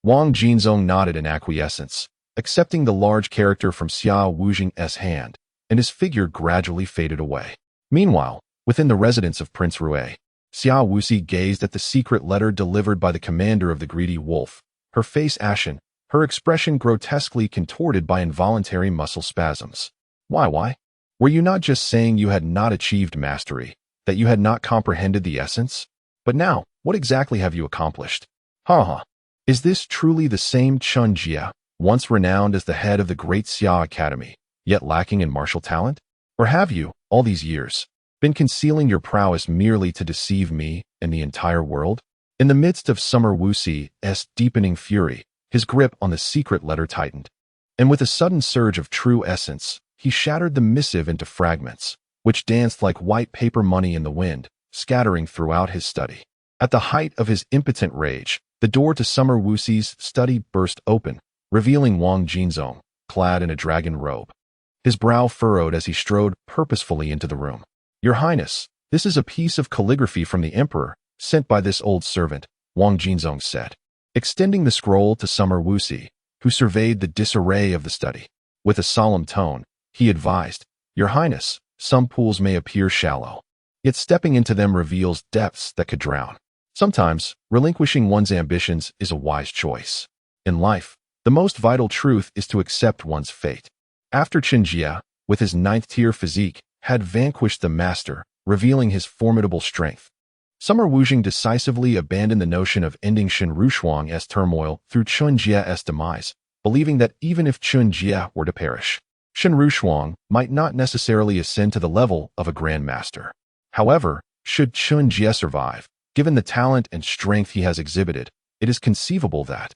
Wang Jinzong nodded in acquiescence, accepting the large character from Xia Wujing's hand, and his figure gradually faded away. Meanwhile, within the residence of Prince Rui, Xia Wuxi gazed at the secret letter delivered by the commander of the greedy wolf, her face ashen, her expression grotesquely contorted by involuntary muscle spasms. Why? Were you not just saying you had not achieved mastery, that you had not comprehended the essence? But now, what exactly have you accomplished? Is this truly the same Chen Jie, once renowned as the head of the Great Xia Academy, yet lacking in martial talent? Or have you, all these years, been concealing your prowess merely to deceive me and the entire world? In the midst of Summer Wuxi's deepening fury, his grip on the secret letter tightened, and with a sudden surge of true essence, he shattered the missive into fragments, which danced like white paper money in the wind, scattering throughout his study. At the height of his impotent rage, the door to Summer Wuxi's study burst open, revealing Wang Jinzong, clad in a dragon robe. His brow furrowed as he strode purposefully into the room. "Your Highness, this is a piece of calligraphy from the Emperor, sent by this old servant," Wang Jinzong said, extending the scroll to Summer Wuxi, who surveyed the disarray of the study. With a solemn tone, he advised, "Your Highness, some pools may appear shallow, yet stepping into them reveals depths that could drown. Sometimes, relinquishing one's ambitions is a wise choice. In life, the most vital truth is to accept one's fate." After Chen Jie, with his ninth-tier physique, had vanquished the master, revealing his formidable strength, Summer Wuxi decisively abandoned the notion of ending Chen Rushuang's turmoil through Chen Jie's demise, believing that even if Chen Jie were to perish, Chen Rushuang might not necessarily ascend to the level of a Grand Master. However, should Chen Jie survive, given the talent and strength he has exhibited, it is conceivable that,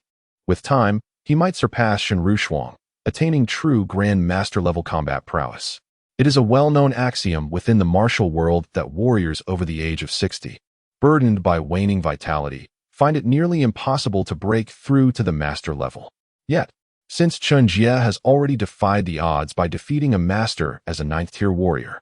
with time, he might surpass Chen Rushuang, attaining true Grand Master-level combat prowess. It is a well-known axiom within the martial world that warriors over the age of 60, burdened by waning vitality, find it nearly impossible to break through to the master level. Yet, since Chen Jie has already defied the odds by defeating a master as a ninth-tier warrior,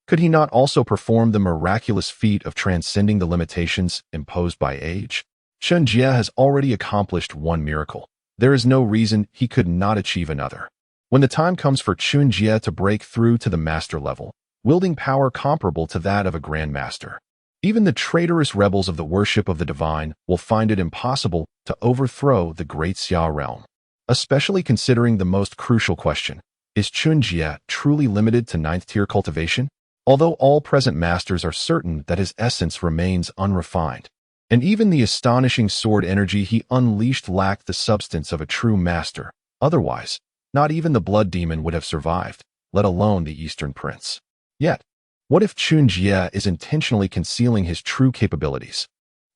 could he not also perform the miraculous feat of transcending the limitations imposed by age? Chen Jie has already accomplished one miracle. There is no reason he could not achieve another. When the time comes for Chen Jie to break through to the master level, wielding power comparable to that of a Grand Master, even the traitorous rebels of the worship of the divine will find it impossible to overthrow the great Xia realm. Especially considering the most crucial question, is Chen Jie truly limited to ninth-tier cultivation? Although all present masters are certain that his essence remains unrefined, and even the astonishing sword energy he unleashed lacked the substance of a true master. Otherwise, not even the blood demon would have survived, let alone the Eastern Prince. Yet, what if Chen Jie is intentionally concealing his true capabilities?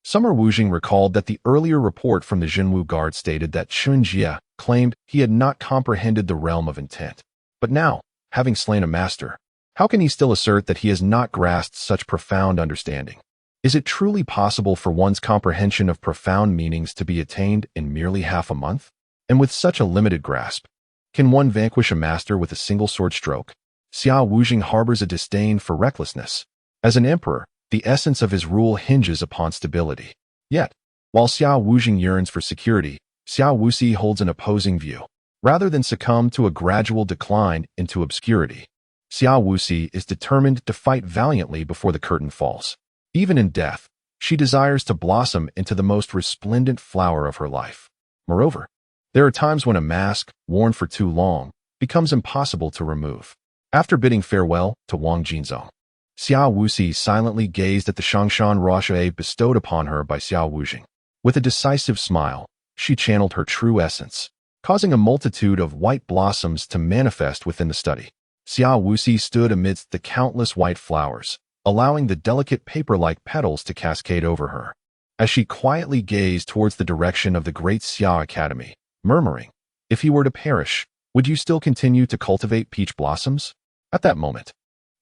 Summer Wuxi recalled that the earlier report from the Jinwu Guard stated that Chen Jie claimed he had not comprehended the realm of intent. But now, having slain a master, how can he still assert that he has not grasped such profound understanding? Is it truly possible for one's comprehension of profound meanings to be attained in merely half a month? And with such a limited grasp, can one vanquish a master with a single sword stroke? Xia Wuxi harbors a disdain for recklessness. As an emperor, the essence of his rule hinges upon stability. Yet, while Xia Wuxi yearns for security, Xia Wuxi holds an opposing view. Rather than succumb to a gradual decline into obscurity, Xia Wuxi is determined to fight valiantly before the curtain falls. Even in death, she desires to blossom into the most resplendent flower of her life. Moreover, there are times when a mask, worn for too long, becomes impossible to remove. After bidding farewell to Wang Jinzong, Xia Wuxi silently gazed at the Shangshan Roche bestowed upon her by Xia Wuxi. With a decisive smile, she channeled her true essence, causing a multitude of white blossoms to manifest within the study. Xia Wuxi stood amidst the countless white flowers, allowing the delicate paper-like petals to cascade over her. As she quietly gazed towards the direction of the great Xia Academy, murmuring, "If he were to perish, would you still continue to cultivate peach blossoms?" At that moment,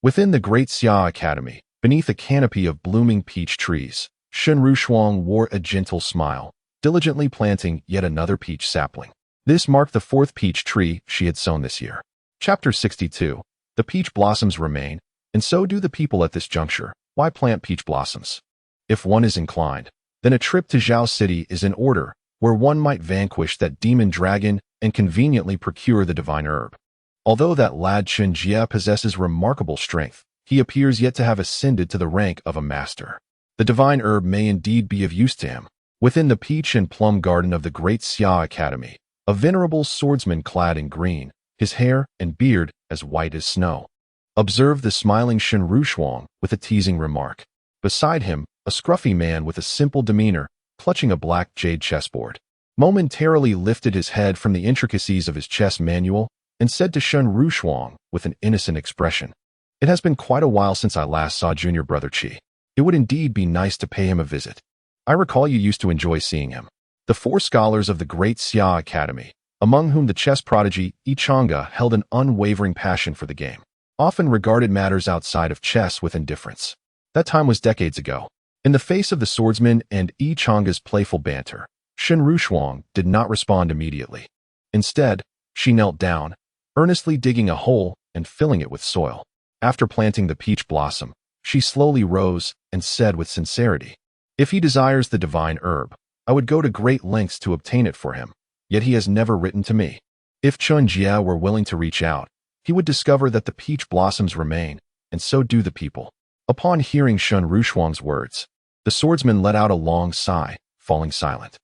within the great Xia Academy, beneath a canopy of blooming peach trees, Chen Rushuang wore a gentle smile, diligently planting yet another peach sapling. This marked the fourth peach tree she had sown this year. Chapter 62. The peach blossoms remain, and so do the people at this juncture. Why plant peach blossoms? If one is inclined, then a trip to Zhao City is in order, where one might vanquish that demon dragon and conveniently procure the divine herb. Although that lad Chen Jie possesses remarkable strength, he appears yet to have ascended to the rank of a master. The divine herb may indeed be of use to him. Within the peach and plum garden of the great Xia Academy, a venerable swordsman clad in green, his hair and beard as white as snow, observed the smiling Chen Rushuang with a teasing remark. Beside him, a scruffy man with a simple demeanor, clutching a black jade chessboard, momentarily lifted his head from the intricacies of his chess manual and said to Chen Rushuang with an innocent expression, "It has been quite a while since I last saw junior brother Qi. It would indeed be nice to pay him a visit. I recall you used to enjoy seeing him." The four scholars of the great Xia Academy, among whom the chess prodigy Yi Chang'e held an unwavering passion for the game, often regarded matters outside of chess with indifference. That time was decades ago. In the face of the swordsman and Yi Chang'e's playful banter, Chen Rushuang did not respond immediately. Instead, she knelt down, earnestly digging a hole and filling it with soil. After planting the peach blossom, she slowly rose and said with sincerity, "If he desires the divine herb, I would go to great lengths to obtain it for him, yet he has never written to me." If Chen Jie were willing to reach out, he would discover that the peach blossoms remain, and so do the people. Upon hearing Shen Rushuang's words, the swordsman let out a long sigh, falling silent.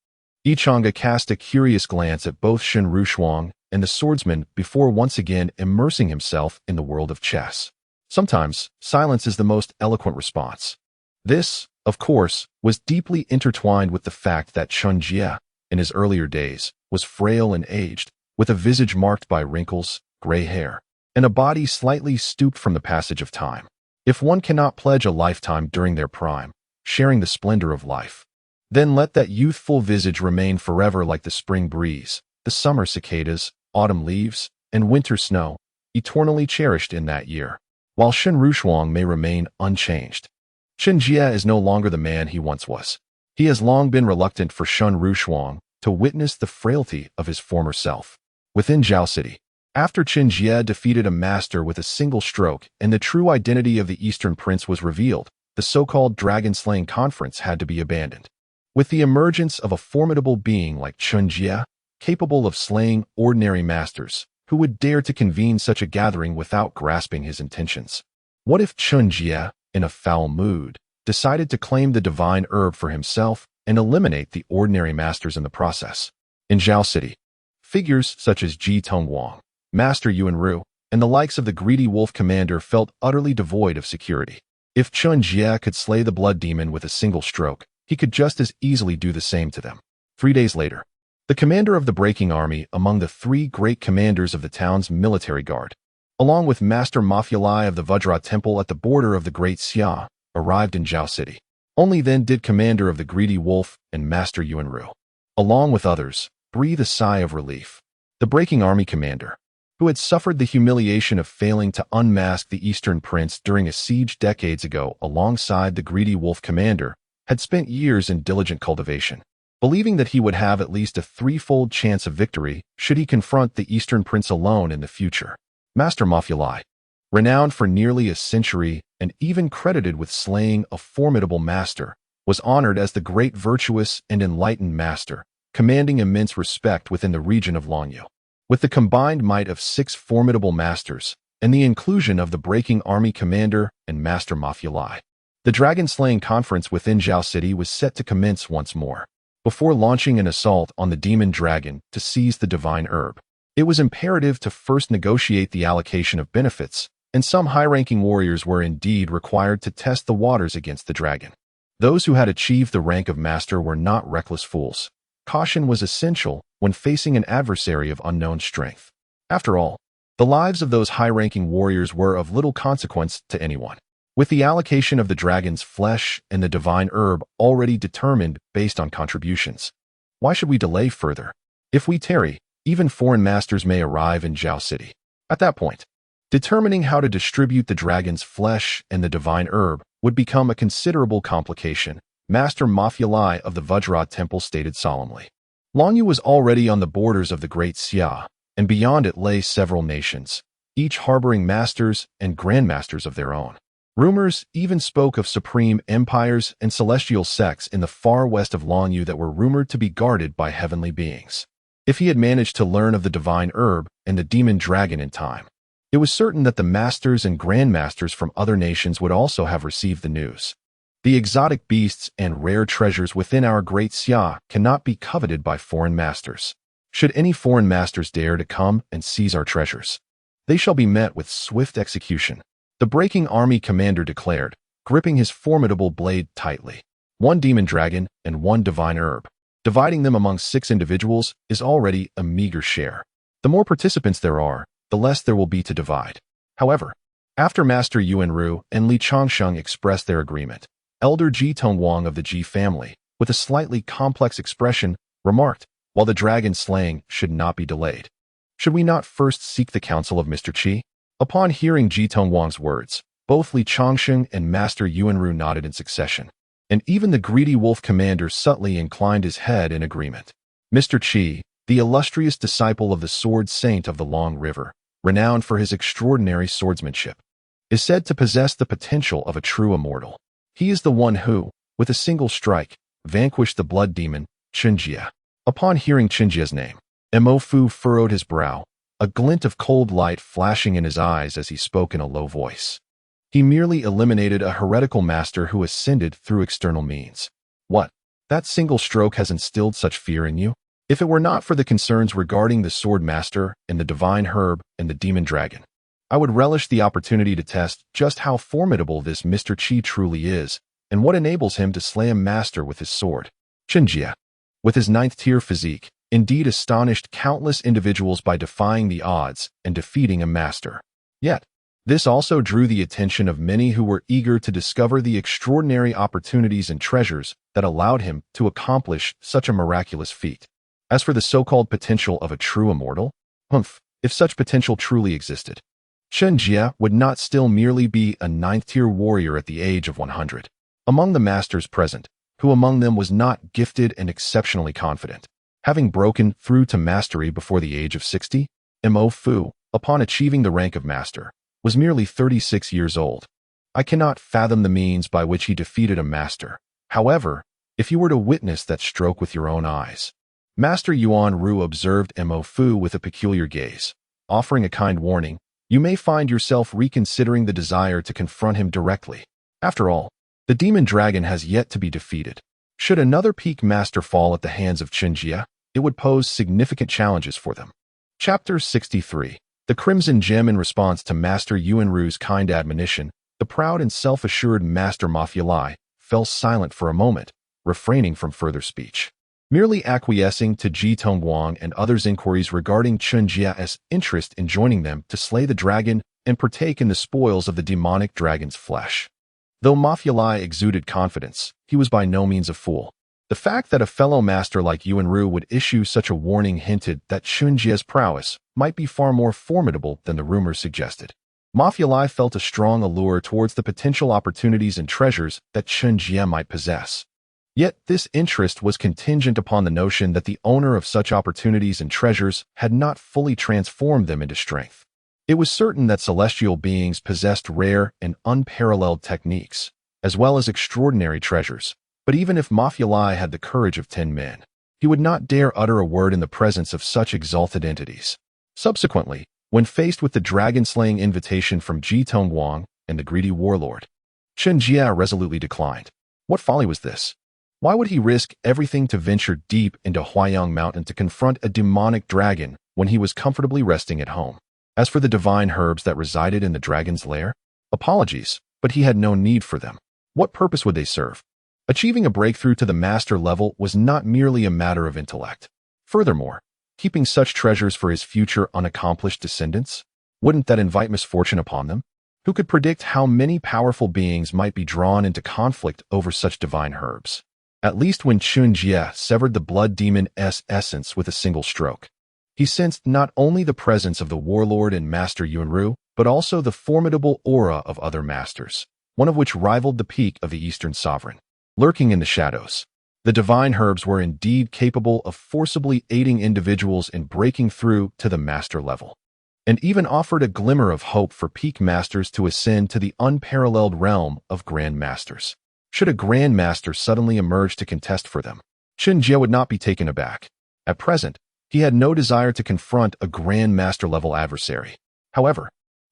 Yichanga cast a curious glance at both Shen Rushuang and the swordsman before once again immersing himself in the world of chess. Sometimes, silence is the most eloquent response. This, of course, was deeply intertwined with the fact that Chen Jie, in his earlier days, was frail and aged, with a visage marked by wrinkles, gray hair, and a body slightly stooped from the passage of time. If one cannot pledge a lifetime during their prime, sharing the splendor of life, then let that youthful visage remain forever like the spring breeze, the summer cicadas, autumn leaves, and winter snow, eternally cherished in that year, while Shen Rushuang may remain unchanged. Chen Jie is no longer the man he once was. He has long been reluctant for Shen Rushuang to witness the frailty of his former self. Within Zhao City, after Chen Jie defeated a master with a single stroke and the true identity of the Eastern Prince was revealed, the so-called dragon-slaying conference had to be abandoned. With the emergence of a formidable being like Chen Jie, capable of slaying ordinary masters, who would dare to convene such a gathering without grasping his intentions? What if Chen Jie, in a foul mood, decided to claim the divine herb for himself and eliminate the ordinary masters in the process? In Zhao City, figures such as Ji Tongwang, Master Yuanru, and the likes of the greedy wolf commander felt utterly devoid of security. If Chen Jie could slay the blood demon with a single stroke, he could just as easily do the same to them. 3 days later, the commander of the breaking army among the 3 great commanders of the town's military guard, along with Master Mafialai of the Vajra Temple at the border of the Great Xia, arrived in Zhao City. Only then did commander of the greedy wolf and Master Yuanru, along with others, breathe a sigh of relief. The breaking army commander, who had suffered the humiliation of failing to unmask the Eastern Prince during a siege decades ago alongside the greedy wolf commander, had spent years in diligent cultivation, believing that he would have at least a 3-fold chance of victory should he confront the Eastern Prince alone in the future. Master Mafialai, renowned for nearly a century and even credited with slaying a formidable master, was honored as the great virtuous and enlightened master, commanding immense respect within the region of Longyu. With the combined might of 6 formidable masters and the inclusion of the breaking army commander and Master Mafialai, the dragon-slaying conference within Zhao City was set to commence once more. Before launching an assault on the demon dragon to seize the divine herb, it was imperative to first negotiate the allocation of benefits, and some high-ranking warriors were indeed required to test the waters against the dragon. Those who had achieved the rank of master were not reckless fools. Caution was essential when facing an adversary of unknown strength. After all, the lives of those high-ranking warriors were of little consequence to anyone. With the allocation of the dragon's flesh and the divine herb already determined based on contributions, why should we delay further? If we tarry, even foreign masters may arrive in Zhao City. At that point, determining how to distribute the dragon's flesh and the divine herb would become a considerable complication, Master Mafialai of the Vajra Temple stated solemnly. Longyu was already on the borders of the Great Xia, and beyond it lay several nations, each harboring masters and grandmasters of their own. Rumors even spoke of supreme empires and celestial sects in the far west of Longyu that were rumored to be guarded by heavenly beings. If he had managed to learn of the divine herb and the demon dragon in time, it was certain that the masters and grandmasters from other nations would also have received the news. The exotic beasts and rare treasures within our Great Xia cannot be coveted by foreign masters. Should any foreign masters dare to come and seize our treasures, they shall be met with swift execution, the breaking army commander declared, gripping his formidable blade tightly. 1 demon dragon and 1 divine herb. Dividing them among 6 individuals is already a meager share. The more participants there are, the less there will be to divide. However, after Master Yuanru and Li Changsheng expressed their agreement, Elder Ji Tongwang of the Ji family, with a slightly complex expression, remarked, while the dragon slaying should not be delayed. Should we not first seek the counsel of Mr. Qi? Upon hearing Ji Tongwang's words, both Li Changsheng and Master Yuanru nodded in succession, and even the greedy wolf commander subtly inclined his head in agreement. Mr. Qi, the illustrious disciple of the sword saint of the Long River, renowned for his extraordinary swordsmanship, is said to possess the potential of a true immortal. He is the one who, with a single strike, vanquished the blood demon, Chen Jie. Upon hearing Chen Jie's name, Mo Fu furrowed his brow, a glint of cold light flashing in his eyes as he spoke in a low voice. He merely eliminated a heretical master who ascended through external means. What? That single stroke has instilled such fear in you? If it were not for the concerns regarding the sword master and the divine herb and the demon dragon, I would relish the opportunity to test just how formidable this Mr. Qi truly is and what enables him to slay a master with his sword. Chen Jie, with his ninth-tier physique, indeed astonished countless individuals by defying the odds and defeating a master. Yet, this also drew the attention of many who were eager to discover the extraordinary opportunities and treasures that allowed him to accomplish such a miraculous feat. As for the so-called potential of a true immortal, if such potential truly existed, Chen Jie would not still merely be a ninth-tier warrior at the age of 100. Among the masters present, who among them was not gifted and exceptionally confident, having broken through to mastery before the age of 60, Mo Fu, upon achieving the rank of master, was merely 36 years old. I cannot fathom the means by which he defeated a master. However, if you were to witness that stroke with your own eyes. Master Yuan Ru observed Mo Fu with a peculiar gaze, offering a kind warning, you may find yourself reconsidering the desire to confront him directly. After all, the demon dragon has yet to be defeated. Should another peak master fall at the hands of Chen Jie, it would pose significant challenges for them. Chapter 63. The Crimson Gem. In response to Master Yuan Ru's kind admonition, the proud and self-assured Master Mafia Lai fell silent for a moment, refraining from further speech. Merely acquiescing to Ji Tongguang and others' inquiries regarding Chen Jie's interest in joining them to slay the dragon and partake in the spoils of the demonic dragon's flesh. Though Mafia Lai exuded confidence, he was by no means a fool. The fact that a fellow master like Yuan Ru would issue such a warning hinted that Chen Jie's prowess might be far more formidable than the rumors suggested. Mafia Lai felt a strong allure towards the potential opportunities and treasures that Chen Jie might possess. Yet this interest was contingent upon the notion that the owner of such opportunities and treasures had not fully transformed them into strength. It was certain that celestial beings possessed rare and unparalleled techniques, as well as extraordinary treasures. But even if Mafia Lai had the courage of 10 men, he would not dare utter a word in the presence of such exalted entities. Subsequently, when faced with the dragon-slaying invitation from Ji Tongguang and the greedy warlord, Chen Jie resolutely declined. What folly was this? Why would he risk everything to venture deep into Huayang Mountain to confront a demonic dragon when he was comfortably resting at home? As for the divine herbs that resided in the dragon's lair, apologies, but he had no need for them. What purpose would they serve? Achieving a breakthrough to the master level was not merely a matter of intellect. Furthermore, keeping such treasures for his future unaccomplished descendants, wouldn't that invite misfortune upon them? Who could predict how many powerful beings might be drawn into conflict over such divine herbs? At least when Chen Jie severed the blood demon's essence with a single stroke, he sensed not only the presence of the warlord and Master Yuan Ru, but also the formidable aura of other masters, one of which rivaled the peak of the Eastern Sovereign. Lurking in the shadows, the divine herbs were indeed capable of forcibly aiding individuals in breaking through to the master level, and even offered a glimmer of hope for peak masters to ascend to the unparalleled realm of grand masters. Should a grand master suddenly emerge to contest for them, Chen Jie would not be taken aback. At present, he had no desire to confront a grand master level adversary. However,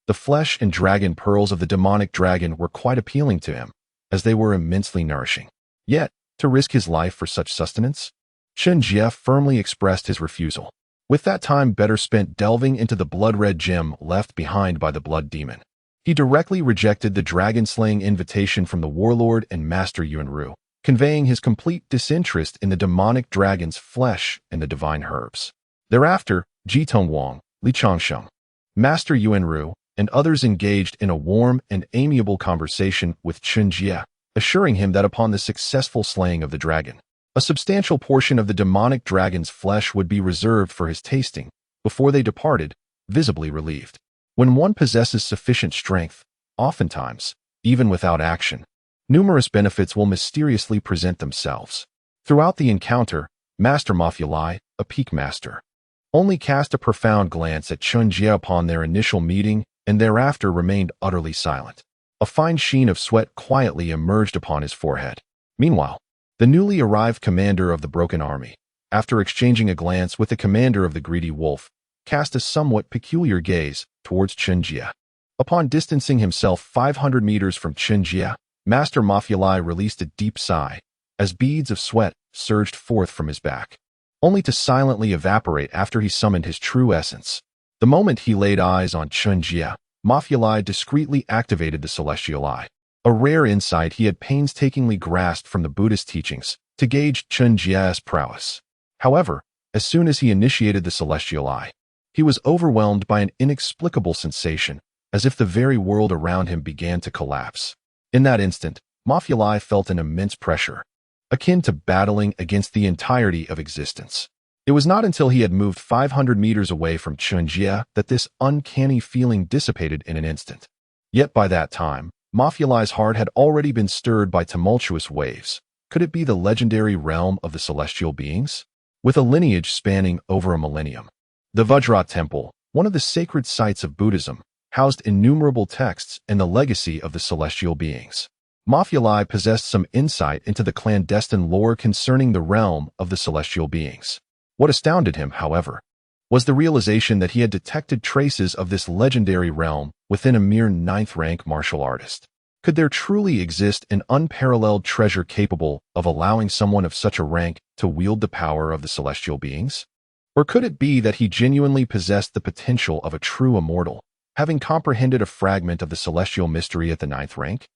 the flesh and dragon pearls of the demonic dragon were quite appealing to him, as they were immensely nourishing. Yet, to risk his life for such sustenance? Chen Jie firmly expressed his refusal, with that time better spent delving into the blood-red gem left behind by the blood demon. He directly rejected the dragon-slaying invitation from the warlord and Master Yuan Ru, conveying his complete disinterest in the demonic dragon's flesh and the divine herbs. Thereafter, Ji Tongguang, Li Changsheng, Master Yuan Ru, and others engaged in a warm and amiable conversation with Chen Jie, assuring him that upon the successful slaying of the dragon, a substantial portion of the demonic dragon's flesh would be reserved for his tasting. Before they departed, visibly relieved. When one possesses sufficient strength, oftentimes, even without action, numerous benefits will mysteriously present themselves. Throughout the encounter, Master Mafia Lai, a peak master, only cast a profound glance at Chen Jie upon their initial meeting and thereafter remained utterly silent. A fine sheen of sweat quietly emerged upon his forehead. Meanwhile, the newly arrived commander of the Broken Army, after exchanging a glance with the commander of the Greedy Wolf, cast a somewhat peculiar gaze towards Chen Jie. Upon distancing himself 500 meters from Chen Jie, Master Mafialai released a deep sigh as beads of sweat surged forth from his back, only to silently evaporate after he summoned his true essence. The moment he laid eyes on Chen Jie, Mafialai discreetly activated the Celestial Eye, a rare insight he had painstakingly grasped from the Buddhist teachings to gauge Chen Jie's prowess. However, as soon as he initiated the Celestial Eye, he was overwhelmed by an inexplicable sensation, as if the very world around him began to collapse. In that instant, Mafialai felt an immense pressure, akin to battling against the entirety of existence. It was not until he had moved 500 meters away from Chen Jie that this uncanny feeling dissipated in an instant. Yet by that time, Mafialai's heart had already been stirred by tumultuous waves. Could it be the legendary realm of the celestial beings? With a lineage spanning over a millennium, the Vajra Temple, one of the sacred sites of Buddhism, housed innumerable texts and the legacy of the celestial beings. Mafialai possessed some insight into the clandestine lore concerning the realm of the celestial beings. What astounded him, however, was the realization that he had detected traces of this legendary realm within a mere 9th-rank martial artist. Could there truly exist an unparalleled treasure capable of allowing someone of such a rank to wield the power of the celestial beings? Or could it be that he genuinely possessed the potential of a true immortal, having comprehended a fragment of the celestial mystery at the 9th rank?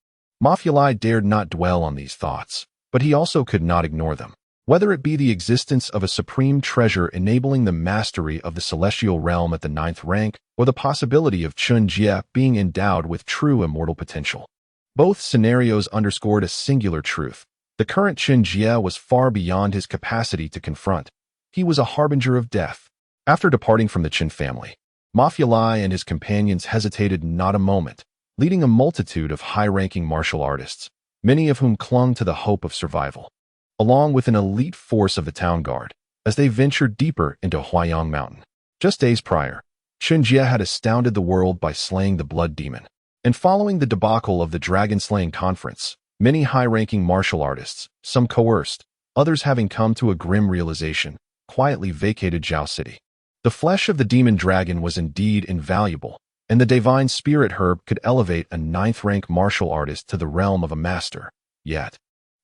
Mafialai dared not dwell on these thoughts, but he also could not ignore them. Whether it be the existence of a supreme treasure enabling the mastery of the celestial realm at the 9th rank, or the possibility of Chen Jie being endowed with true immortal potential. Both scenarios underscored a singular truth. The current Chen Jie was far beyond his capacity to confront. He was a harbinger of death. After departing from the Chen family, Mafialai and his companions hesitated not a moment, leading a multitude of high-ranking martial artists, many of whom clung to the hope of survival, along with an elite force of the town guard, as they ventured deeper into Huayang Mountain. Just days prior, Chen Jie had astounded the world by slaying the Blood Demon, and following the debacle of the Dragon-Slaying Conference, many high-ranking martial artists, some coerced, others having come to a grim realization, quietly vacated Zhao City. The flesh of the demon dragon was indeed invaluable, and the divine spirit herb could elevate a 9th-rank martial artist to the realm of a master. Yet,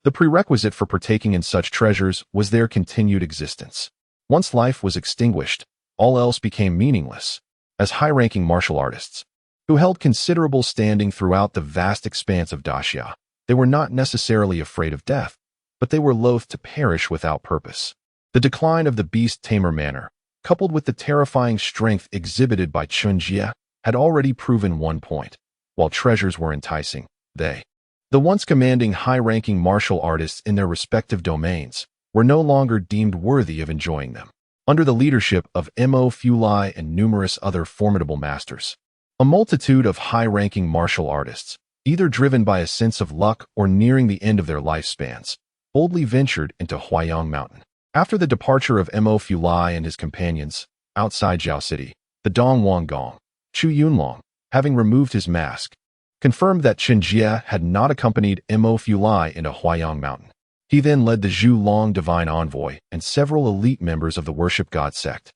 the prerequisite for partaking in such treasures was their continued existence. Once life was extinguished, all else became meaningless. As high-ranking martial artists, who held considerable standing throughout the vast expanse of Daxia, they were not necessarily afraid of death, but they were loath to perish without purpose. The decline of the beast-tamer manner, coupled with the terrifying strength exhibited by Chen Jie, had already proven one point. While treasures were enticing, the once commanding high-ranking martial artists in their respective domains, were no longer deemed worthy of enjoying them. Under the leadership of Mo Fulai and numerous other formidable masters, a multitude of high-ranking martial artists, either driven by a sense of luck or nearing the end of their lifespans, boldly ventured into Huayang Mountain. After the departure of Mo Fulai and his companions, outside Zhao City, the Dong Wanggong, Chu Yunlong, having removed his mask, confirmed that Chen Jie had not accompanied Mo Fulai into Huayang Mountain. He then led the Zhu Long Divine Envoy and several elite members of the Worship God sect,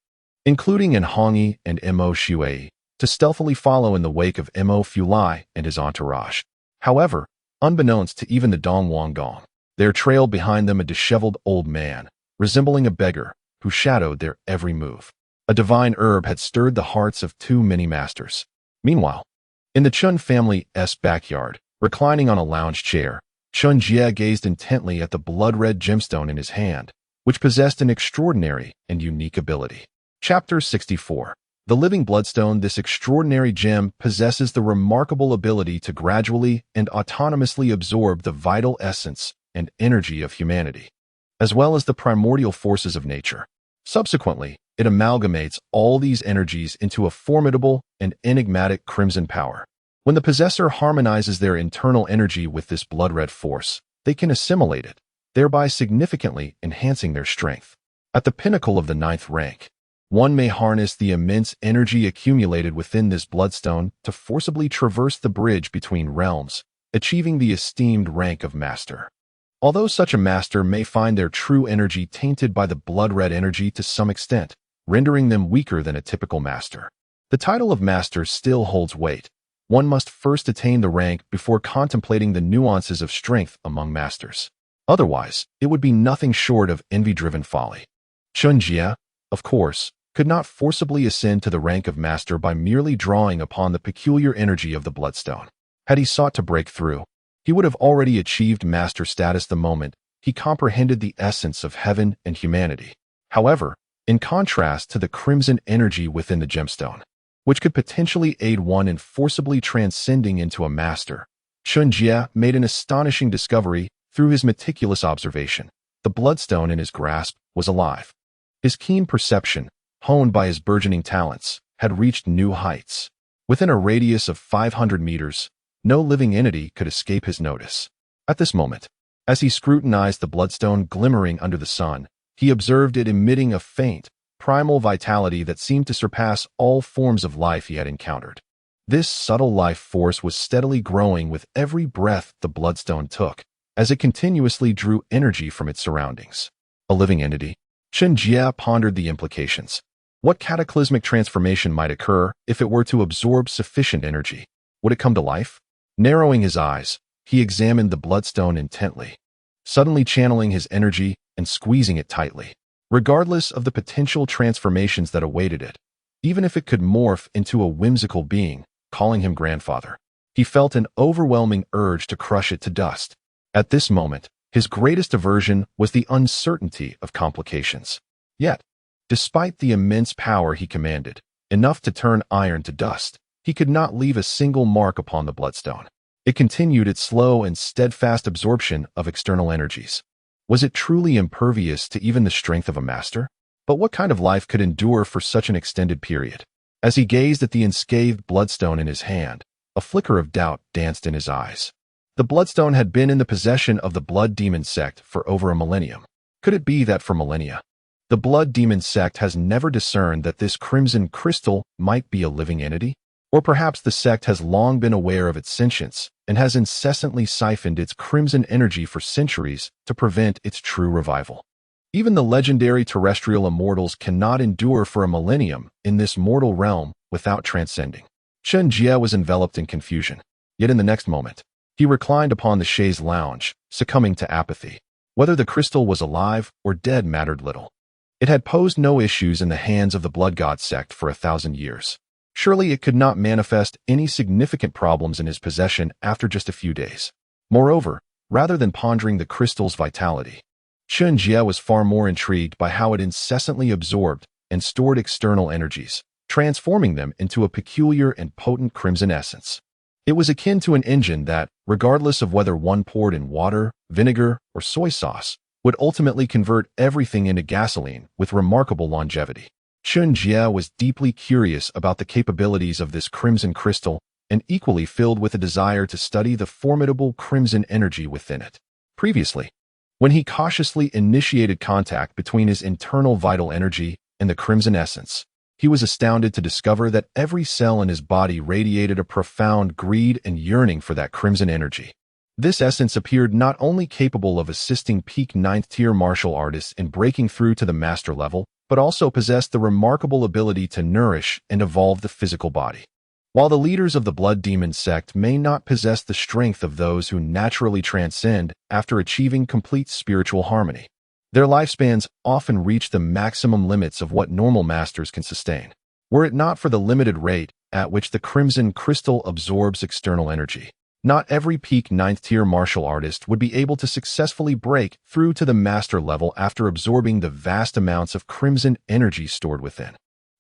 including Enhongyi and Mo Shui, to stealthily follow in the wake of Mo Fulai and his entourage. However, unbeknownst to even the Dong Wanggong, there trailed behind them a disheveled old man, resembling a beggar, who shadowed their every move. A divine herb had stirred the hearts of too many masters. Meanwhile, in the Chen family's backyard, reclining on a lounge chair, Chen Jie gazed intently at the blood-red gemstone in his hand, which possessed an extraordinary and unique ability. Chapter 64. The Living Bloodstone. This extraordinary gem possesses the remarkable ability to gradually and autonomously absorb the vital essence and energy of humanity, as well as the primordial forces of nature. Subsequently, it amalgamates all these energies into a formidable and enigmatic crimson power. When the possessor harmonizes their internal energy with this blood-red force, they can assimilate it, thereby significantly enhancing their strength. At the pinnacle of the 9th rank, one may harness the immense energy accumulated within this bloodstone to forcibly traverse the bridge between realms, achieving the esteemed rank of master. Although such a master may find their true energy tainted by the blood-red energy to some extent, rendering them weaker than a typical master, the title of master still holds weight. One must first attain the rank before contemplating the nuances of strength among masters. Otherwise, it would be nothing short of envy-driven folly. Chen Jie, of course, could not forcibly ascend to the rank of master by merely drawing upon the peculiar energy of the bloodstone. Had he sought to break through, he would have already achieved master status the moment he comprehended the essence of heaven and humanity. However, in contrast to the crimson energy within the gemstone, which could potentially aid one in forcibly transcending into a master, Chen Jie made an astonishing discovery through his meticulous observation. The bloodstone in his grasp was alive. His keen perception, honed by his burgeoning talents, had reached new heights. Within a radius of 500 meters, no living entity could escape his notice. At this moment, as he scrutinized the bloodstone glimmering under the sun, he observed it emitting a faint, primal vitality that seemed to surpass all forms of life he had encountered. This subtle life force was steadily growing with every breath the bloodstone took, as it continuously drew energy from its surroundings. A living entity? Chen Jie pondered the implications. What cataclysmic transformation might occur if it were to absorb sufficient energy? Would it come to life? Narrowing his eyes, he examined the bloodstone intently, suddenly channeling his energy and squeezing it tightly. Regardless of the potential transformations that awaited it, even if it could morph into a whimsical being, calling him grandfather, he felt an overwhelming urge to crush it to dust. At this moment, his greatest aversion was the uncertainty of complications. Yet, despite the immense power he commanded, enough to turn iron to dust, he could not leave a single mark upon the bloodstone. It continued its slow and steadfast absorption of external energies. Was it truly impervious to even the strength of a master? But what kind of life could endure for such an extended period? As he gazed at the unscathed bloodstone in his hand, a flicker of doubt danced in his eyes. The bloodstone had been in the possession of the Blood Demon sect for over a millennium. Could it be that for millennia, the Blood Demon sect has never discerned that this crimson crystal might be a living entity? Or perhaps the sect has long been aware of its sentience and has incessantly siphoned its crimson energy for centuries to prevent its true revival. Even the legendary terrestrial immortals cannot endure for a millennium in this mortal realm without transcending. Chen Jie was enveloped in confusion. Yet in the next moment, he reclined upon the chaise lounge, succumbing to apathy. Whether the crystal was alive or dead mattered little. It had posed no issues in the hands of the Blood God sect for 1,000 years. Surely it could not manifest any significant problems in his possession after just a few days. Moreover, rather than pondering the crystal's vitality, Chen Jie was far more intrigued by how it incessantly absorbed and stored external energies, transforming them into a peculiar and potent crimson essence. It was akin to an engine that, regardless of whether one poured in water, vinegar, or soy sauce, would ultimately convert everything into gasoline with remarkable longevity. Chen Jie was deeply curious about the capabilities of this crimson crystal and equally filled with a desire to study the formidable crimson energy within it. Previously, when he cautiously initiated contact between his internal vital energy and the crimson essence, he was astounded to discover that every cell in his body radiated a profound greed and yearning for that crimson energy. This essence appeared not only capable of assisting peak 9th-tier martial artists in breaking through to the master level, but also possessed the remarkable ability to nourish and evolve the physical body. While the leaders of the Blood Demon sect may not possess the strength of those who naturally transcend after achieving complete spiritual harmony, their lifespans often reach the maximum limits of what normal masters can sustain. Were it not for the limited rate at which the crimson crystal absorbs external energy, not every peak 9th-tier martial artist would be able to successfully break through to the master level after absorbing the vast amounts of crimson energy stored within.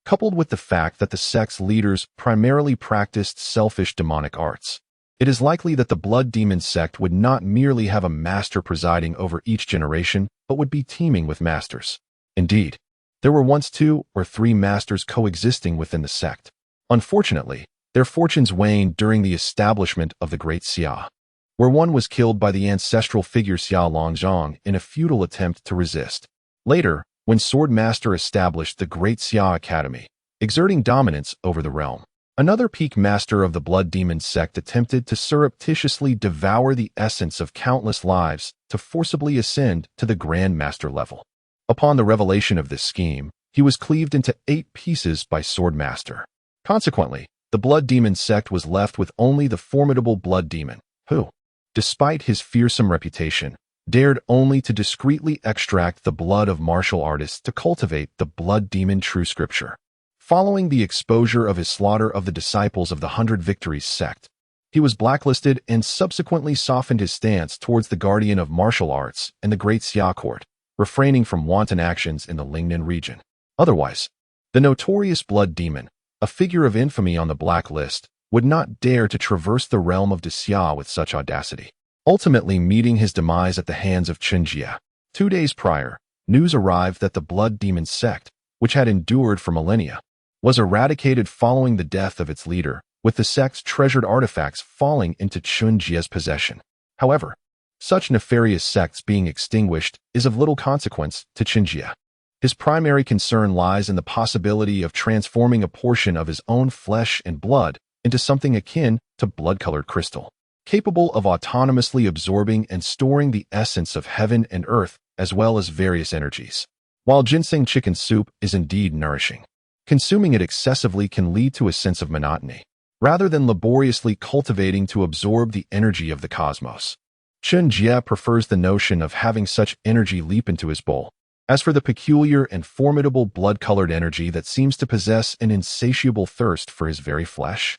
Coupled with the fact that the sect's leaders primarily practiced selfish demonic arts, it is likely that the Blood Demon sect would not merely have a master presiding over each generation, but would be teeming with masters. Indeed, there were once 2 or 3 masters coexisting within the sect. Unfortunately, their fortunes waned during the establishment of the Great Xia, where one was killed by the ancestral figure Xia Longzhong in a futile attempt to resist. Later, when Sword Master established the Great Xia Academy, exerting dominance over the realm. Another peak master of the Blood Demon sect attempted to surreptitiously devour the essence of countless lives to forcibly ascend to the Grand Master level. Upon the revelation of this scheme, he was cleaved into 8 pieces by Sword Master. Consequently, the Blood Demon sect was left with only the formidable Blood Demon, who, despite his fearsome reputation, dared only to discreetly extract the blood of martial artists to cultivate the Blood Demon True Scripture. Following the exposure of his slaughter of the disciples of the 100 Victories sect, he was blacklisted and subsequently softened his stance towards the guardian of martial arts and the Great Xia Court, refraining from wanton actions in the Lingnan region. Otherwise, the notorious Blood Demon, a figure of infamy on the blacklist, would not dare to traverse the realm of Xia with such audacity, ultimately meeting his demise at the hands of Chen Jie. 2 days prior, news arrived that the Blood Demon sect, which had endured for millennia, was eradicated following the death of its leader, with the sect's treasured artifacts falling into Chen Jie's possession. However, such nefarious sects being extinguished is of little consequence to Chen Jie. His primary concern lies in the possibility of transforming a portion of his own flesh and blood into something akin to blood-colored crystal, capable of autonomously absorbing and storing the essence of heaven and earth as well as various energies. While ginseng chicken soup is indeed nourishing, consuming it excessively can lead to a sense of monotony, rather than laboriously cultivating to absorb the energy of the cosmos. Chen Jie prefers the notion of having such energy leap into his bowl. As for the peculiar and formidable blood-colored energy that seems to possess an insatiable thirst for his very flesh,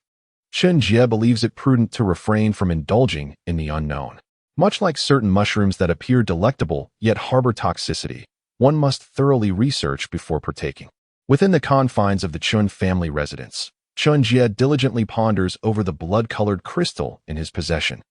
Chen Jie believes it prudent to refrain from indulging in the unknown. Much like certain mushrooms that appear delectable yet harbor toxicity, one must thoroughly research before partaking. Within the confines of the Chen family residence, Chen Jie diligently ponders over the blood-colored crystal in his possession,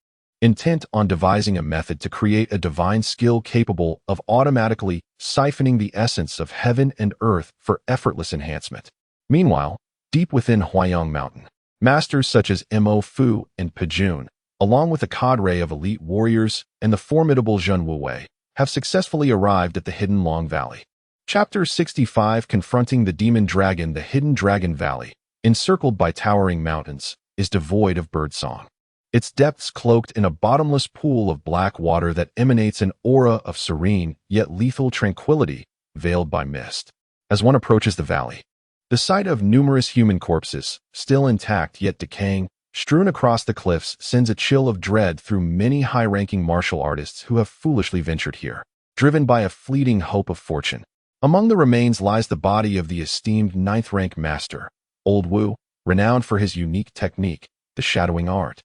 intent on devising a method to create a divine skill capable of automatically siphoning the essence of heaven and earth for effortless enhancement. Meanwhile, deep within Huayang Mountain, masters such as Mo Fu and Pejun, along with a cadre of elite warriors and the formidable Zhen Wuwei, have successfully arrived at the hidden Long Valley. Chapter 65, Confronting the Demon Dragon. The hidden Dragon Valley, encircled by towering mountains, is devoid of birdsong. Its depths cloaked in a bottomless pool of black water that emanates an aura of serene yet lethal tranquility veiled by mist. As one approaches the valley, the sight of numerous human corpses, still intact yet decaying, strewn across the cliffs sends a chill of dread through many high-ranking martial artists who have foolishly ventured here, driven by a fleeting hope of fortune. Among the remains lies the body of the esteemed 9th-rank master, Old Wu, renowned for his unique technique, the shadowing art,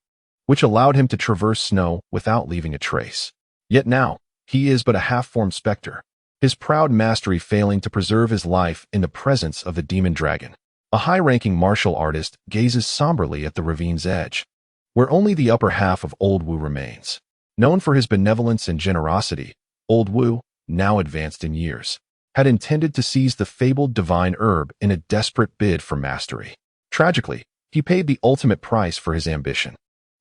which allowed him to traverse snow without leaving a trace. Yet now, he is but a half-formed specter, his proud mastery failing to preserve his life in the presence of the demon dragon. A high-ranking martial artist gazes somberly at the ravine's edge, where only the upper half of Old Wu remains. Known for his benevolence and generosity, Old Wu, now advanced in years, had intended to seize the fabled divine herb in a desperate bid for mastery. Tragically, he paid the ultimate price for his ambition.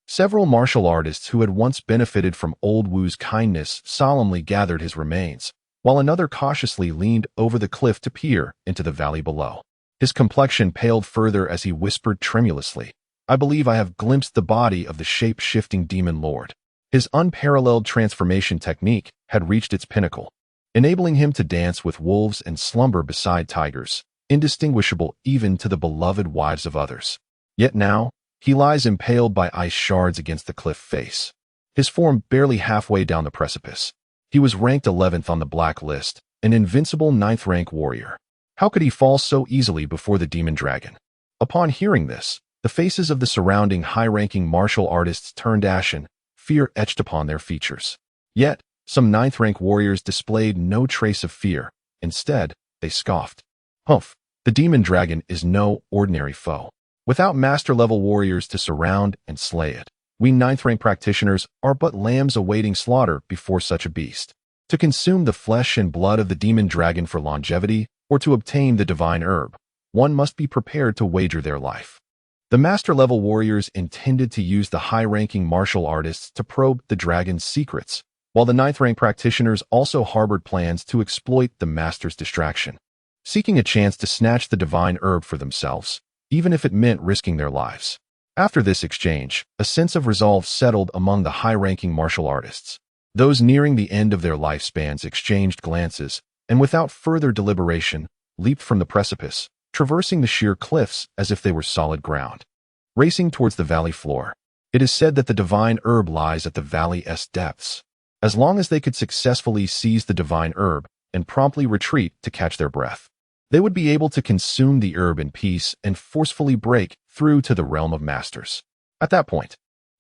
Several martial artists who had once benefited from Old Wu's kindness solemnly gathered his remains, while another cautiously leaned over the cliff to peer into the valley below. His complexion paled further as he whispered tremulously, "I believe I have glimpsed the body of the shape-shifting demon lord." His unparalleled transformation technique had reached its pinnacle, enabling him to dance with wolves and slumber beside tigers, indistinguishable even to the beloved wives of others. Yet now, he lies impaled by ice shards against the cliff face, his form barely halfway down the precipice. He was ranked 11th on the black list, an invincible 9th-rank warrior. How could he fall so easily before the demon dragon? Upon hearing this, the faces of the surrounding high-ranking martial artists turned ashen, fear etched upon their features. Yet, some 9th-rank warriors displayed no trace of fear. Instead, they scoffed. Humph, the demon dragon is no ordinary foe. Without master-level warriors to surround and slay it, we 9th-rank practitioners are but lambs awaiting slaughter before such a beast. To consume the flesh and blood of the demon dragon for longevity, or to obtain the divine herb, one must be prepared to wager their life. The master-level warriors intended to use the high-ranking martial artists to probe the dragon's secrets, while the ninth-rank practitioners also harbored plans to exploit the master's distraction, seeking a chance to snatch the divine herb for themselves, even if it meant risking their lives. After this exchange, a sense of resolve settled among the high-ranking martial artists. Those nearing the end of their lifespans exchanged glances, and without further deliberation, leaped from the precipice, traversing the sheer cliffs as if they were solid ground. Racing towards the valley floor. It is said that the divine herb lies at the valley's depths. As long as they could successfully seize the divine herb and promptly retreat to catch their breath, they would be able to consume the herb in peace and forcefully break through to the realm of masters. At that point,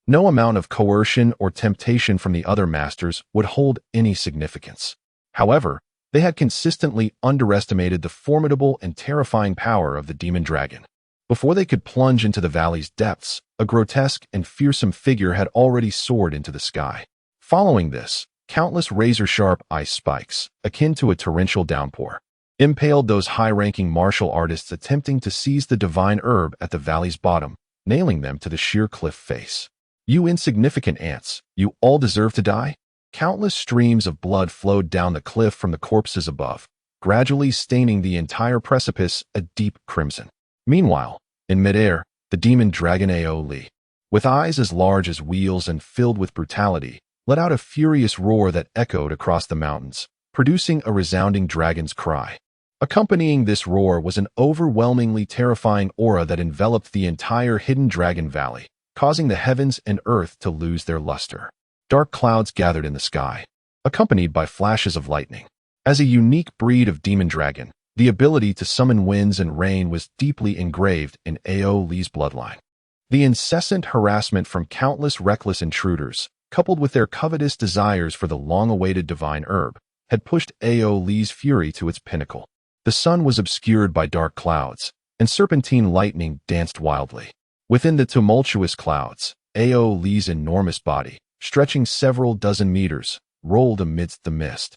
no amount of coercion or temptation from the other masters would hold any significance. However, they had consistently underestimated the formidable and terrifying power of the demon dragon. Before they could plunge into the valley's depths, a grotesque and fearsome figure had already soared into the sky. Following this, countless razor-sharp ice spikes, akin to a torrential downpour, impaled those high-ranking martial artists attempting to seize the divine herb at the valley's bottom, nailing them to the sheer cliff face. "You insignificant ants, you all deserve to die?" Countless streams of blood flowed down the cliff from the corpses above, gradually staining the entire precipice a deep crimson. Meanwhile, in midair, the demon dragon Aoli, with eyes as large as wheels and filled with brutality, let out a furious roar that echoed across the mountains, producing a resounding dragon's cry. Accompanying this roar was an overwhelmingly terrifying aura that enveloped the entire hidden dragon valley, causing the heavens and earth to lose their luster. Dark clouds gathered in the sky, accompanied by flashes of lightning. As a unique breed of demon dragon, the ability to summon winds and rain was deeply engraved in Aoli's bloodline. The incessant harassment from countless reckless intruders, coupled with their covetous desires for the long-awaited divine herb, had pushed Aoli's fury to its pinnacle. The sun was obscured by dark clouds, and serpentine lightning danced wildly. Within the tumultuous clouds, Aoli's enormous body, stretching several dozen meters, rolled amidst the mist,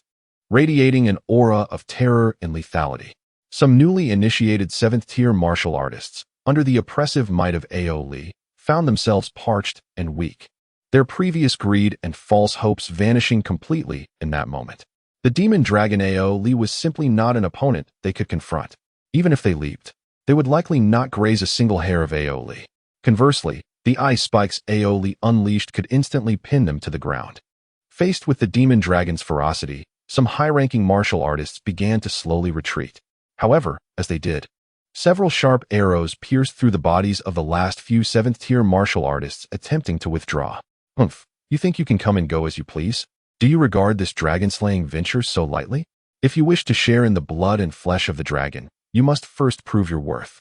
radiating an aura of terror and lethality. Some newly initiated 7th-tier martial artists, under the oppressive might of Aoli, found themselves parched and weak, their previous greed and false hopes vanishing completely in that moment. The demon dragon Aoli was simply not an opponent they could confront. Even if they leaped, they would likely not graze a single hair of Aoli. Conversely, the ice spikes Aoli unleashed could instantly pin them to the ground. Faced with the demon dragon's ferocity, some high-ranking martial artists began to slowly retreat. However, as they did, several sharp arrows pierced through the bodies of the last few 7th-tier martial artists attempting to withdraw. "Humph, you think you can come and go as you please? Do you regard this dragon-slaying venture so lightly? If you wish to share in the blood and flesh of the dragon, you must first prove your worth.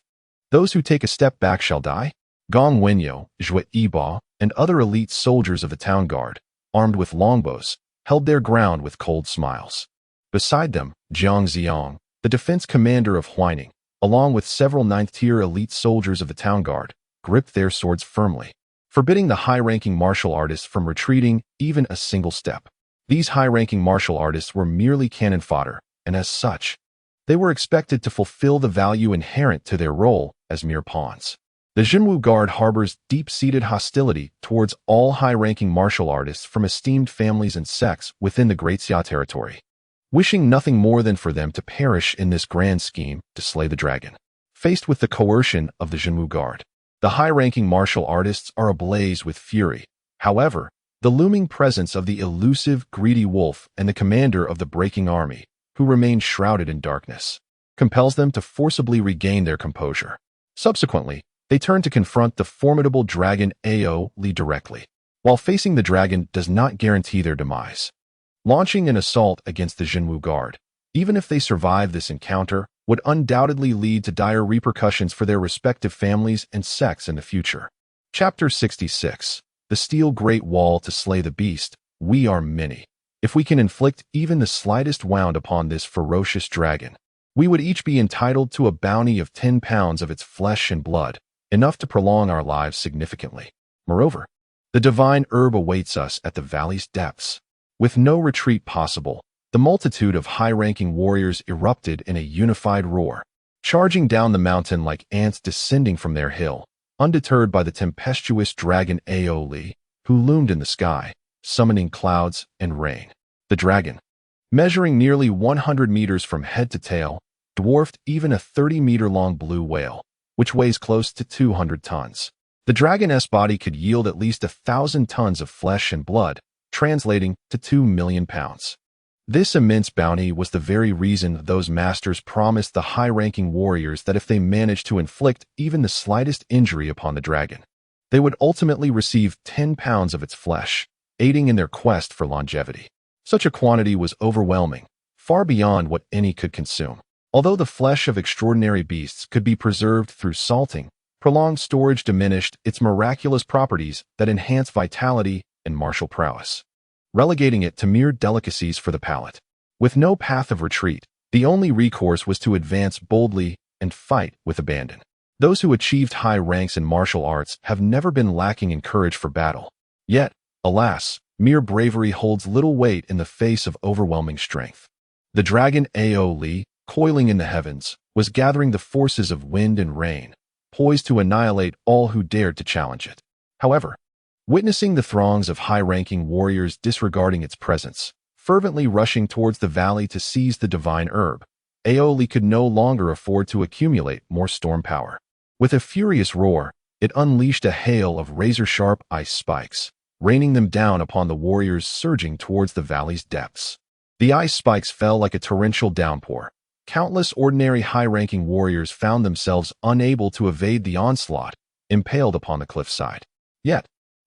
Those who take a step back shall die." Gong Wenyo, Zhui Yiba, and other elite soldiers of the town guard, armed with longbows, held their ground with cold smiles. Beside them, Jiang Xiang, the defense commander of Huaining, along with several 9th-tier elite soldiers of the town guard, gripped their swords firmly, forbidding the high-ranking martial artists from retreating even a single step. These high-ranking martial artists were merely cannon fodder, and as such, they were expected to fulfill the value inherent to their role as mere pawns. The Jinwu Guard harbors deep-seated hostility towards all high-ranking martial artists from esteemed families and sects within the Great Xia territory, wishing nothing more than for them to perish in this grand scheme to slay the dragon. Faced with the coercion of the Jinwu Guard, the high-ranking martial artists are ablaze with fury. However, the looming presence of the elusive, greedy wolf and the commander of the breaking army, who remain shrouded in darkness, compels them to forcibly regain their composure. Subsequently, they turn to confront the formidable dragon Aoli directly. While facing the dragon does not guarantee their demise, launching an assault against the Jinwu Guard, even if they survive this encounter, would undoubtedly lead to dire repercussions for their respective families and sects in the future. Chapter 66. The Steel Great Wall to Slay the Beast. We are many. If we can inflict even the slightest wound upon this ferocious dragon, we would each be entitled to a bounty of 10 pounds of its flesh and blood, enough to prolong our lives significantly. Moreover, the divine herb awaits us at the valley's depths. With no retreat possible, the multitude of high-ranking warriors erupted in a unified roar, charging down the mountain like ants descending from their hill, undeterred by the tempestuous dragon Aoli, who loomed in the sky, summoning clouds and rain. The dragon, measuring nearly 100 meters from head to tail, dwarfed even a 30-meter-long blue whale, which weighs close to 200 tons. The dragon's body could yield at least 1,000 tons of flesh and blood, translating to 2 million pounds. This immense bounty was the very reason those masters promised the high-ranking warriors that if they managed to inflict even the slightest injury upon the dragon, they would ultimately receive 10 pounds of its flesh, aiding in their quest for longevity. Such a quantity was overwhelming, far beyond what any could consume. Although the flesh of extraordinary beasts could be preserved through salting, prolonged storage diminished its miraculous properties that enhance vitality and martial prowess, relegating it to mere delicacies for the palate. With no path of retreat, the only recourse was to advance boldly and fight with abandon. Those who achieved high ranks in martial arts have never been lacking in courage for battle. Yet, alas, mere bravery holds little weight in the face of overwhelming strength. The dragon Aoli, coiling in the heavens, was gathering the forces of wind and rain, poised to annihilate all who dared to challenge it. However, witnessing the throngs of high-ranking warriors disregarding its presence, fervently rushing towards the valley to seize the divine herb, Aoli could no longer afford to accumulate more storm power. With a furious roar, it unleashed a hail of razor-sharp ice spikes, raining them down upon the warriors surging towards the valley's depths. The ice spikes fell like a torrential downpour. Countless ordinary high-ranking warriors found themselves unable to evade the onslaught, impaled upon the cliffside. Yet,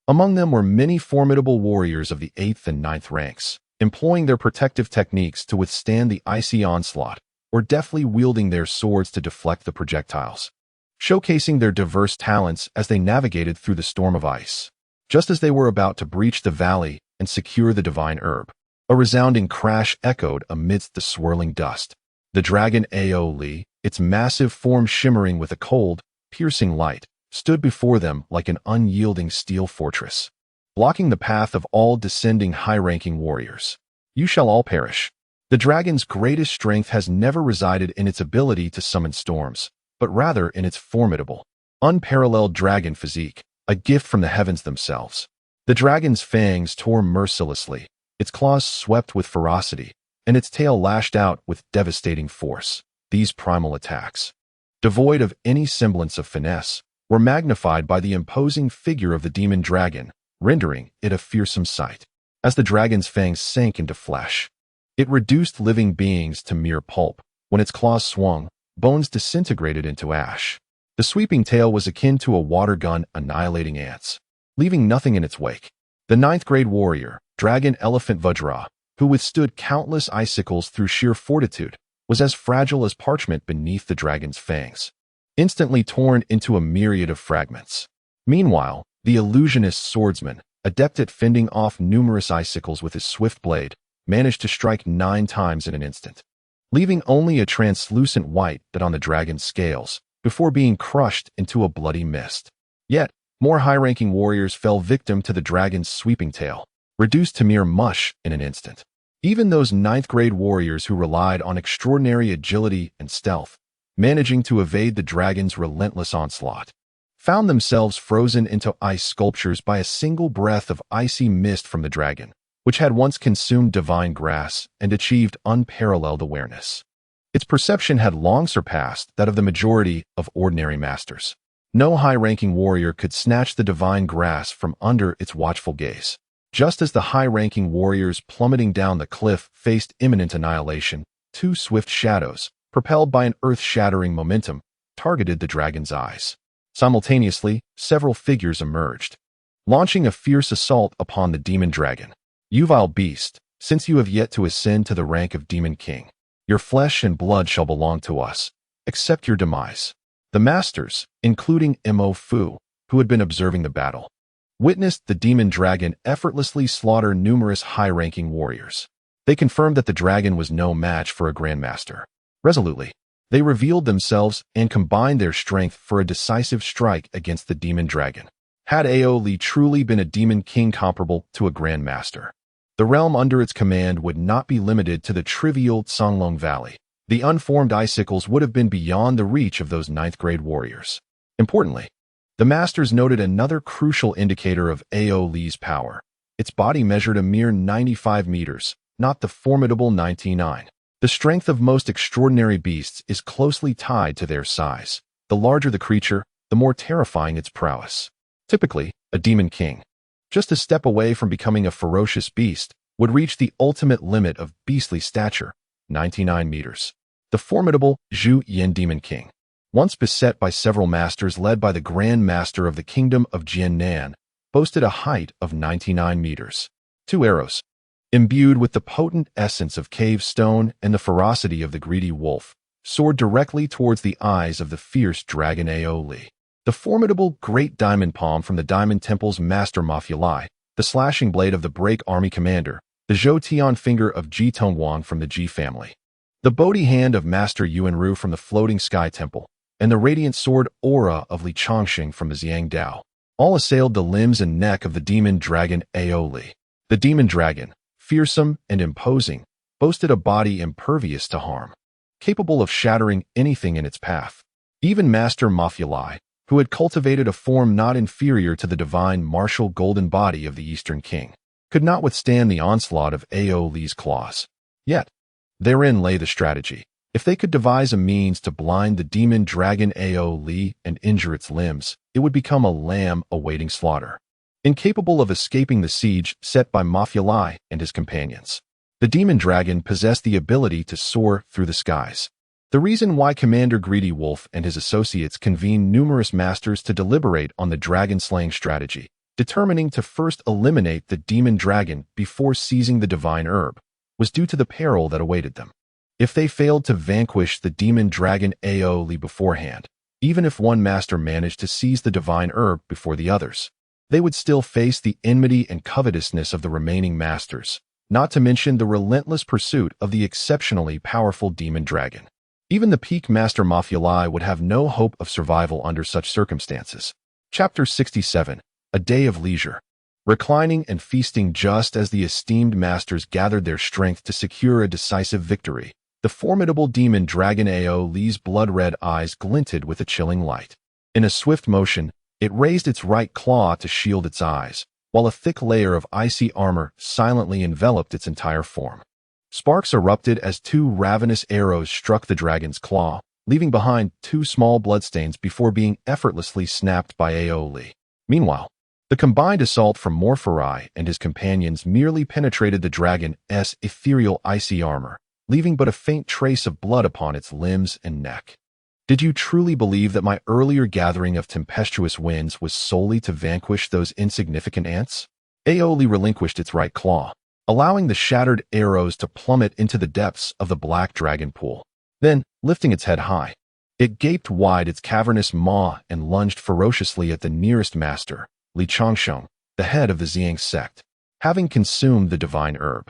among them were many formidable warriors of the 8th and 9th ranks, employing their protective techniques to withstand the icy onslaught, or deftly wielding their swords to deflect the projectiles, showcasing their diverse talents as they navigated through the storm of ice. Just as they were about to breach the valley and secure the divine herb, a resounding crash echoed amidst the swirling dust. The dragon Aoli, its massive form shimmering with a cold, piercing light, stood before them like an unyielding steel fortress, blocking the path of all descending high-ranking warriors. You shall all perish. The dragon's greatest strength has never resided in its ability to summon storms, but rather in its formidable, unparalleled dragon physique, a gift from the heavens themselves. The dragon's fangs tore mercilessly, its claws swept with ferocity, and its tail lashed out with devastating force. These primal attacks, devoid of any semblance of finesse, were magnified by the imposing figure of the demon dragon, rendering it a fearsome sight. As the dragon's fangs sank into flesh, it reduced living beings to mere pulp. When its claws swung, bones disintegrated into ash. The sweeping tail was akin to a water gun annihilating ants, leaving nothing in its wake. The 9th-grade warrior, Dragon Elephant Vajra, who withstood countless icicles through sheer fortitude, was as fragile as parchment beneath the dragon's fangs, instantly torn into a myriad of fragments. Meanwhile, the illusionist swordsman, adept at fending off numerous icicles with his swift blade, managed to strike 9 times in an instant, leaving only a translucent white dot on the dragon's scales before being crushed into a bloody mist. Yet, more high-ranking warriors fell victim to the dragon's sweeping tail, reduced to mere mush in an instant. Even those 9th-grade warriors who relied on extraordinary agility and stealth, managing to evade the dragon's relentless onslaught, found themselves frozen into ice sculptures by a single breath of icy mist from the dragon, which had once consumed divine grass and achieved unparalleled awareness. Its perception had long surpassed that of the majority of ordinary masters. No high-ranking warrior could snatch the divine grass from under its watchful gaze. Just as the high-ranking warriors plummeting down the cliff faced imminent annihilation, 2 swift shadows, propelled by an earth-shattering momentum, targeted the dragon's eyes. Simultaneously, several figures emerged, launching a fierce assault upon the demon dragon. You vile beast, since you have yet to ascend to the rank of demon king, your flesh and blood shall belong to us. Accept your demise. The masters, including Mo Fu, who had been observing the battle, witnessed the demon dragon effortlessly slaughter numerous high-ranking warriors. They confirmed that the dragon was no match for a grandmaster. Resolutely, they revealed themselves and combined their strength for a decisive strike against the demon dragon. Had Aoli truly been a demon king comparable to a grandmaster, the realm under its command would not be limited to the trivial Songlong Valley. The unformed icicles would have been beyond the reach of those 9th-grade warriors. Importantly, the masters noted another crucial indicator of Aoli's power. Its body measured a mere 95 meters, not the formidable 99. The strength of most extraordinary beasts is closely tied to their size. The larger the creature, the more terrifying its prowess. Typically, a demon king, just a step away from becoming a ferocious beast, would reach the ultimate limit of beastly stature, 99 meters. The formidable Zhu Yin Demon King, once beset by several masters led by the Grand Master of the Kingdom of Jiannan, boasted a height of 99 meters. 2 arrows, imbued with the potent essence of cave stone and the ferocity of the greedy wolf, soared directly towards the eyes of the fierce dragon Aoli. The formidable Great Diamond Palm from the Diamond Temple's Master Mafia Lai, the slashing blade of the Break Army Commander, the Zhou Tian finger of Ji Tongwang from the Ji family, the Bodhi hand of Master Yuan Ru from the Floating Sky Temple, and the radiant sword aura of Li Chongxing from the Xiang Dao, all assailed the limbs and neck of the demon dragon Aoli. The demon dragon, fearsome and imposing, boasted a body impervious to harm, capable of shattering anything in its path. Even Master Mafia Lai, who had cultivated a form not inferior to the divine martial golden body of the Eastern King, could not withstand the onslaught of Aoli's claws. Yet, therein lay the strategy. If they could devise a means to blind the demon dragon Aoli and injure its limbs, it would become a lamb awaiting slaughter, incapable of escaping the siege set by Mafia Lai and his companions. The demon dragon possessed the ability to soar through the skies. The reason why Commander Greedy Wolf and his associates convened numerous masters to deliberate on the dragon-slaying strategy, determining to first eliminate the demon dragon before seizing the divine herb, was due to the peril that awaited them. If they failed to vanquish the demon dragon Aoli beforehand, even if one master managed to seize the divine herb before the others, they would still face the enmity and covetousness of the remaining masters, not to mention the relentless pursuit of the exceptionally powerful demon dragon. Even the peak Master Mafia Lai would have no hope of survival under such circumstances. Chapter 67, A Day of Leisure. Reclining and feasting just as the esteemed masters gathered their strength to secure a decisive victory, the formidable demon dragon Aoli's blood-red eyes glinted with a chilling light. In a swift motion, it raised its right claw to shield its eyes, while a thick layer of icy armor silently enveloped its entire form. Sparks erupted as 2 ravenous arrows struck the dragon's claw, leaving behind 2 small bloodstains before being effortlessly snapped by Aoli. Meanwhile, the combined assault from Morpherai and his companions merely penetrated the dragon's ethereal icy armor, leaving but a faint trace of blood upon its limbs and neck. Did you truly believe that my earlier gathering of tempestuous winds was solely to vanquish those insignificant ants? Aoli relinquished its right claw, allowing the shattered arrows to plummet into the depths of the black dragon pool. Then, lifting its head high, it gaped wide its cavernous maw and lunged ferociously at the nearest master, Li Chongsheng, the head of the Xiang sect, having consumed the divine herb.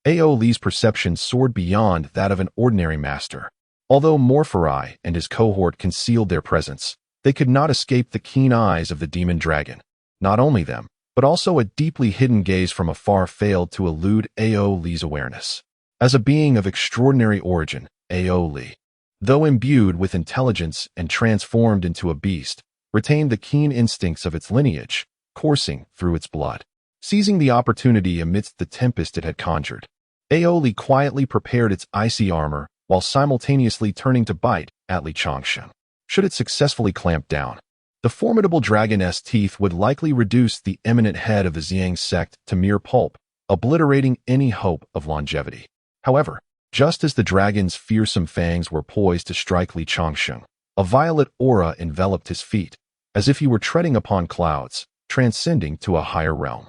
Aoli's perception soared beyond that of an ordinary master. Although Morpherai and his cohort concealed their presence, they could not escape the keen eyes of the demon dragon. Not only them, but also a deeply hidden gaze from afar failed to elude Aoli's awareness. As a being of extraordinary origin, Aoli, though imbued with intelligence and transformed into a beast, retained the keen instincts of its lineage, coursing through its blood. Seizing the opportunity amidst the tempest it had conjured, Aoli quietly prepared its icy armor while simultaneously turning to bite at Li Chongsheng. Should it successfully clamp down, the formidable dragon's teeth would likely reduce the eminent head of the Xiang sect to mere pulp, obliterating any hope of longevity. However, just as the dragon's fearsome fangs were poised to strike Li Chongsheng, a violet aura enveloped his feet, as if he were treading upon clouds, transcending to a higher realm.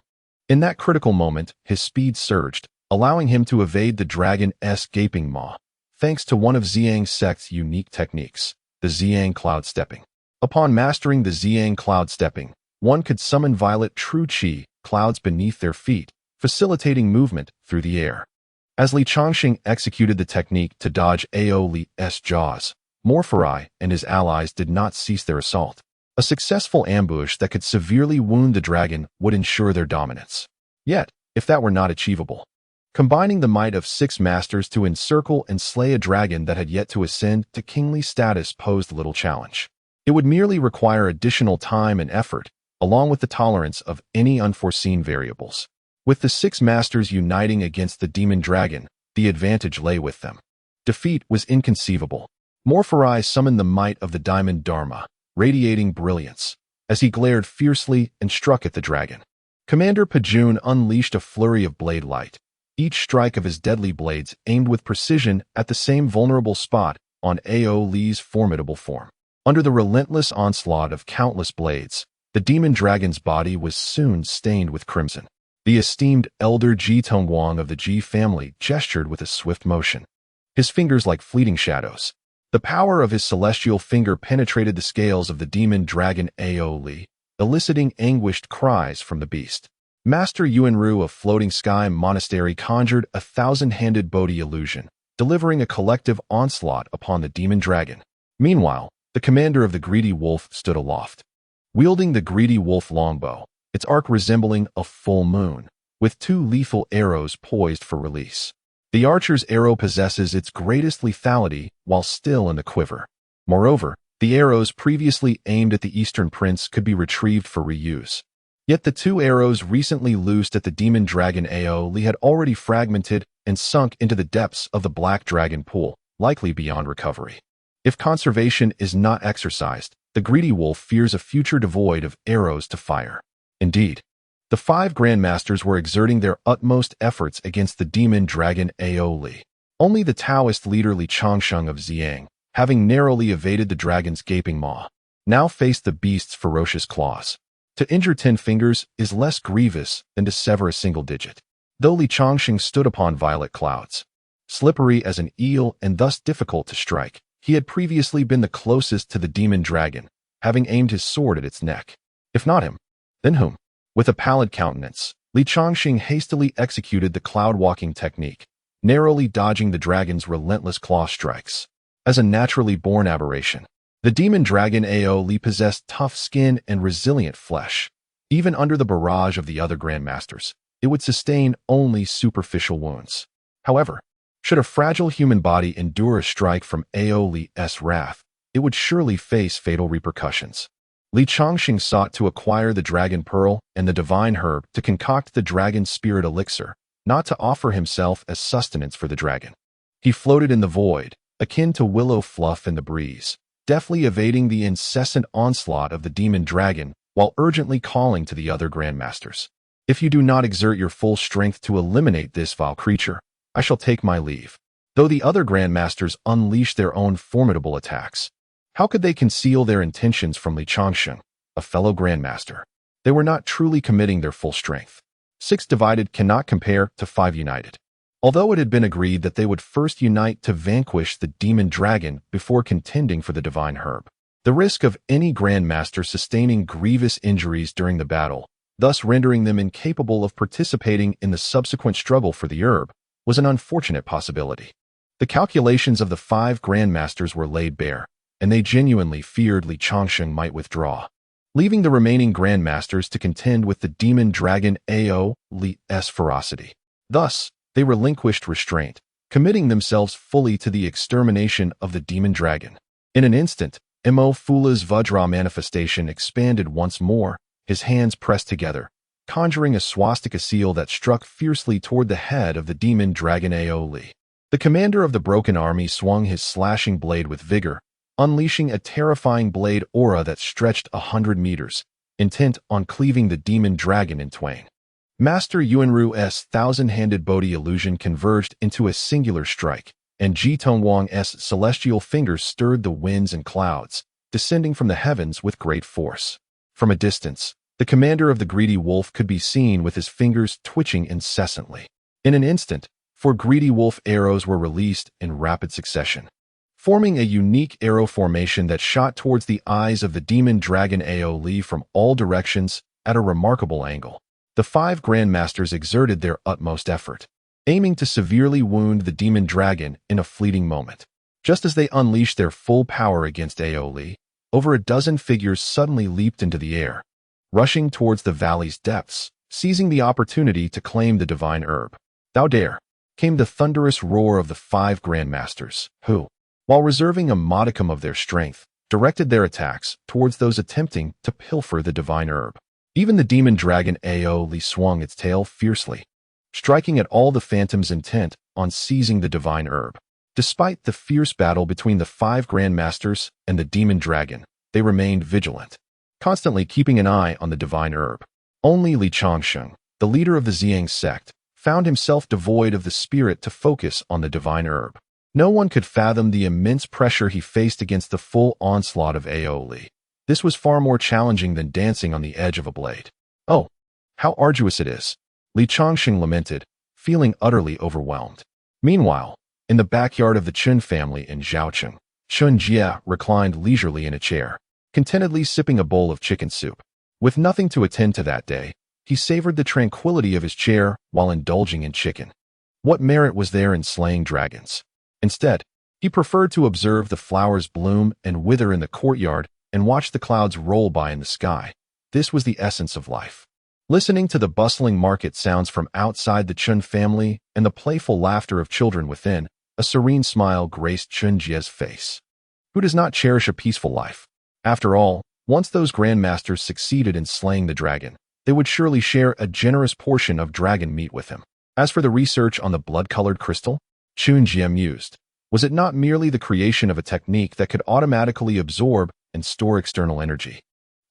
In that critical moment, his speed surged, allowing him to evade the dragon's gaping maw, thanks to one of Xiang sect's unique techniques, the Xiang cloud stepping. Upon mastering the Xiang cloud stepping, one could summon violet true qi clouds beneath their feet, facilitating movement through the air. As Li Chongxing executed the technique to dodge Aoli's jaws, Morpherai and his allies did not cease their assault. A successful ambush that could severely wound the dragon would ensure their dominance. Yet, if that were not achievable, combining the might of 6 masters to encircle and slay a dragon that had yet to ascend to kingly status posed little challenge. It would merely require additional time and effort, along with the tolerance of any unforeseen variables. With the 6 masters uniting against the demon dragon, the advantage lay with them. Defeat was inconceivable. Morphorai summoned the might of the diamond Dharma, radiating brilliance, as he glared fiercely and struck at the dragon. Commander Pajun unleashed a flurry of blade light, each strike of his deadly blades aimed with precision at the same vulnerable spot on Ao Li's formidable form. Under the relentless onslaught of countless blades, the demon dragon's body was soon stained with crimson. The esteemed elder Ji Tongguang of the Ji family gestured with a swift motion, his fingers like fleeting shadows. The power of his celestial finger penetrated the scales of the demon dragon Ao Li, eliciting anguished cries from the beast. Master Yuanru of Floating Sky Monastery conjured a 1,000-handed Bodhi illusion, delivering a collective onslaught upon the demon dragon. Meanwhile, the commander of the Greedy Wolf stood aloft, wielding the Greedy Wolf longbow, its arc resembling a full moon, with 2 lethal arrows poised for release. The archer's arrow possesses its greatest lethality while still in the quiver. Moreover, the arrows previously aimed at the Eastern Prince could be retrieved for reuse. Yet the 2 arrows recently loosed at the demon dragon Ao Li had already fragmented and sunk into the depths of the black dragon pool, likely beyond recovery. If conservation is not exercised, the Greedy Wolf fears a future devoid of arrows to fire. Indeed, the 5 grandmasters were exerting their utmost efforts against the demon dragon Ao Li. Only the Taoist leader Li Changsheng of Xiang, having narrowly evaded the dragon's gaping maw, now faced the beast's ferocious claws. To injure 10 fingers is less grievous than to sever a single digit. Though Li Changsheng stood upon violet clouds, slippery as an eel and thus difficult to strike, he had previously been the closest to the demon dragon, having aimed his sword at its neck. If not him, then whom? With a pallid countenance, Li Changxing hastily executed the cloud-walking technique, narrowly dodging the dragon's relentless claw strikes. As a naturally born aberration, the demon dragon Ao Li possessed tough skin and resilient flesh. Even under the barrage of the other grandmasters, it would sustain only superficial wounds. However, should a fragile human body endure a strike from Ao Li's wrath, it would surely face fatal repercussions. Li Changxing sought to acquire the dragon pearl and the divine herb to concoct the dragon spirit elixir, not to offer himself as sustenance for the dragon. He floated in the void, akin to willow fluff in the breeze, deftly evading the incessant onslaught of the demon dragon while urgently calling to the other grandmasters. If you do not exert your full strength to eliminate this vile creature, I shall take my leave. Though the other grandmasters unleashed their own formidable attacks, how could they conceal their intentions from Li Changsheng, a fellow grandmaster? They were not truly committing their full strength. 6 divided cannot compare to 5 united. Although it had been agreed that they would first unite to vanquish the demon dragon before contending for the divine herb, the risk of any grandmaster sustaining grievous injuries during the battle, thus rendering them incapable of participating in the subsequent struggle for the herb, was an unfortunate possibility. The calculations of the 5 grandmasters were laid bare, and they genuinely feared Li Changsheng might withdraw, leaving the remaining grandmasters to contend with the demon dragon Ao Li's ferocity. Thus, they relinquished restraint, committing themselves fully to the extermination of the demon dragon. In an instant, Mo Fula's Vajra manifestation expanded once more, his hands pressed together, conjuring a swastika seal that struck fiercely toward the head of the demon dragon Ao Li. The commander of the broken army swung his slashing blade with vigor, unleashing a terrifying blade aura that stretched 100 meters, intent on cleaving the demon dragon in twain. Master Yuanru's 1,000-handed Bodhi illusion converged into a singular strike, and Ji Tongguang's celestial fingers stirred the winds and clouds, descending from the heavens with great force. From a distance, the commander of the Greedy Wolf could be seen with his fingers twitching incessantly. In an instant, 4 Greedy Wolf arrows were released in rapid succession, forming a unique arrow formation that shot towards the eyes of the demon dragon Ao Li from all directions at a remarkable angle. The 5 grandmasters exerted their utmost effort, aiming to severely wound the demon dragon in a fleeting moment. Just as they unleashed their full power against Ao Li, over a dozen figures suddenly leaped into the air, rushing towards the valley's depths, seizing the opportunity to claim the divine herb. "Thou dare!" came the thunderous roar of the 5 grandmasters, who, while reserving a modicum of their strength, directed their attacks towards those attempting to pilfer the divine herb. Even the demon dragon Ao Li swung its tail fiercely, striking at all the phantoms intent on seizing the divine herb. Despite the fierce battle between the 5 grandmasters and the demon dragon, they remained vigilant, constantly keeping an eye on the divine herb. Only Li Changsheng, the leader of the Xiang sect, found himself devoid of the spirit to focus on the divine herb. No one could fathom the immense pressure he faced against the full onslaught of Ao Li. This was far more challenging than dancing on the edge of a blade. Oh, how arduous it is, Li Changsheng lamented, feeling utterly overwhelmed. Meanwhile, in the backyard of the Chen family in Zhaocheng, Chen Jie reclined leisurely in a chair, contentedly sipping a bowl of chicken soup. With nothing to attend to that day, he savored the tranquility of his chair while indulging in chicken. What merit was there in slaying dragons? Instead, he preferred to observe the flowers bloom and wither in the courtyard and watch the clouds roll by in the sky. This was the essence of life. Listening to the bustling market sounds from outside the Chen family and the playful laughter of children within, a serene smile graced Chen Jie's face. Who does not cherish a peaceful life? After all, once those grandmasters succeeded in slaying the dragon, they would surely share a generous portion of dragon meat with him. As for the research on the blood-colored crystal, Chen Jie mused. Was it not merely the creation of a technique that could automatically absorb and store external energy,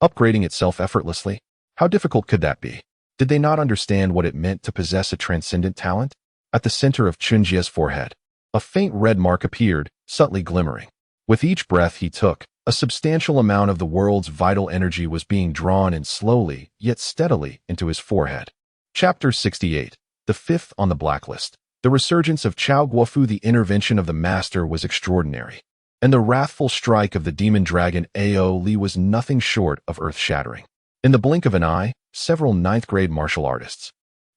upgrading itself effortlessly? How difficult could that be? Did they not understand what it meant to possess a transcendent talent? At the center of Chen Jie's forehead, a faint red mark appeared, subtly glimmering. With each breath he took, a substantial amount of the world's vital energy was being drawn in slowly, yet steadily, into his forehead. Chapter 68. The fifth on the blacklist. The resurgence of Chao Guofu. The intervention of the master was extraordinary, and the wrathful strike of the demon dragon Ao Li was nothing short of earth-shattering. In the blink of an eye, several ninth-grade martial artists,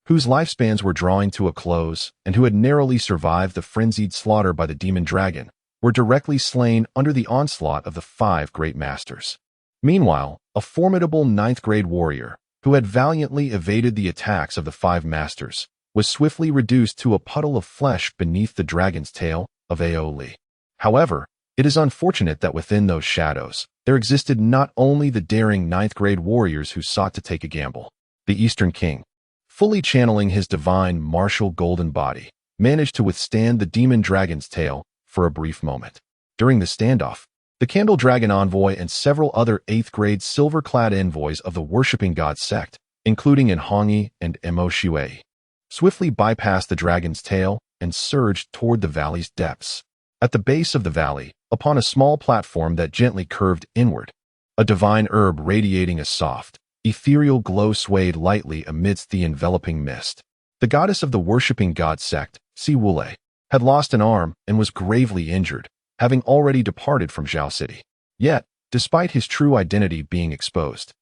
whose lifespans were drawing to a close and who had narrowly survived the frenzied slaughter by the demon dragon, were directly slain under the onslaught of the 5 great masters. Meanwhile, a formidable ninth-grade warrior, who had valiantly evaded the attacks of the 5 masters, was swiftly reduced to a puddle of flesh beneath the dragon's tail of Ao Li. However, it is unfortunate that within those shadows, there existed not only the daring ninth-grade warriors who sought to take a gamble. The Eastern King, fully channeling his divine martial golden body, managed to withstand the demon dragon's tail for a brief moment. During the standoff, the Candle Dragon envoy and several other 8th-grade silver-clad envoys of the worshipping god sect, including in Hongyi and Mo Shui, swiftly bypassed the dragon's tail and surged toward the valley's depths. At the base of the valley, upon a small platform that gently curved inward, a divine herb radiating a soft, ethereal glow swayed lightly amidst the enveloping mist. The goddess of the worshipping god sect, Si Wule, had lost an arm and was gravely injured, having already departed from Zhao City. Yet, despite his true identity being exposed,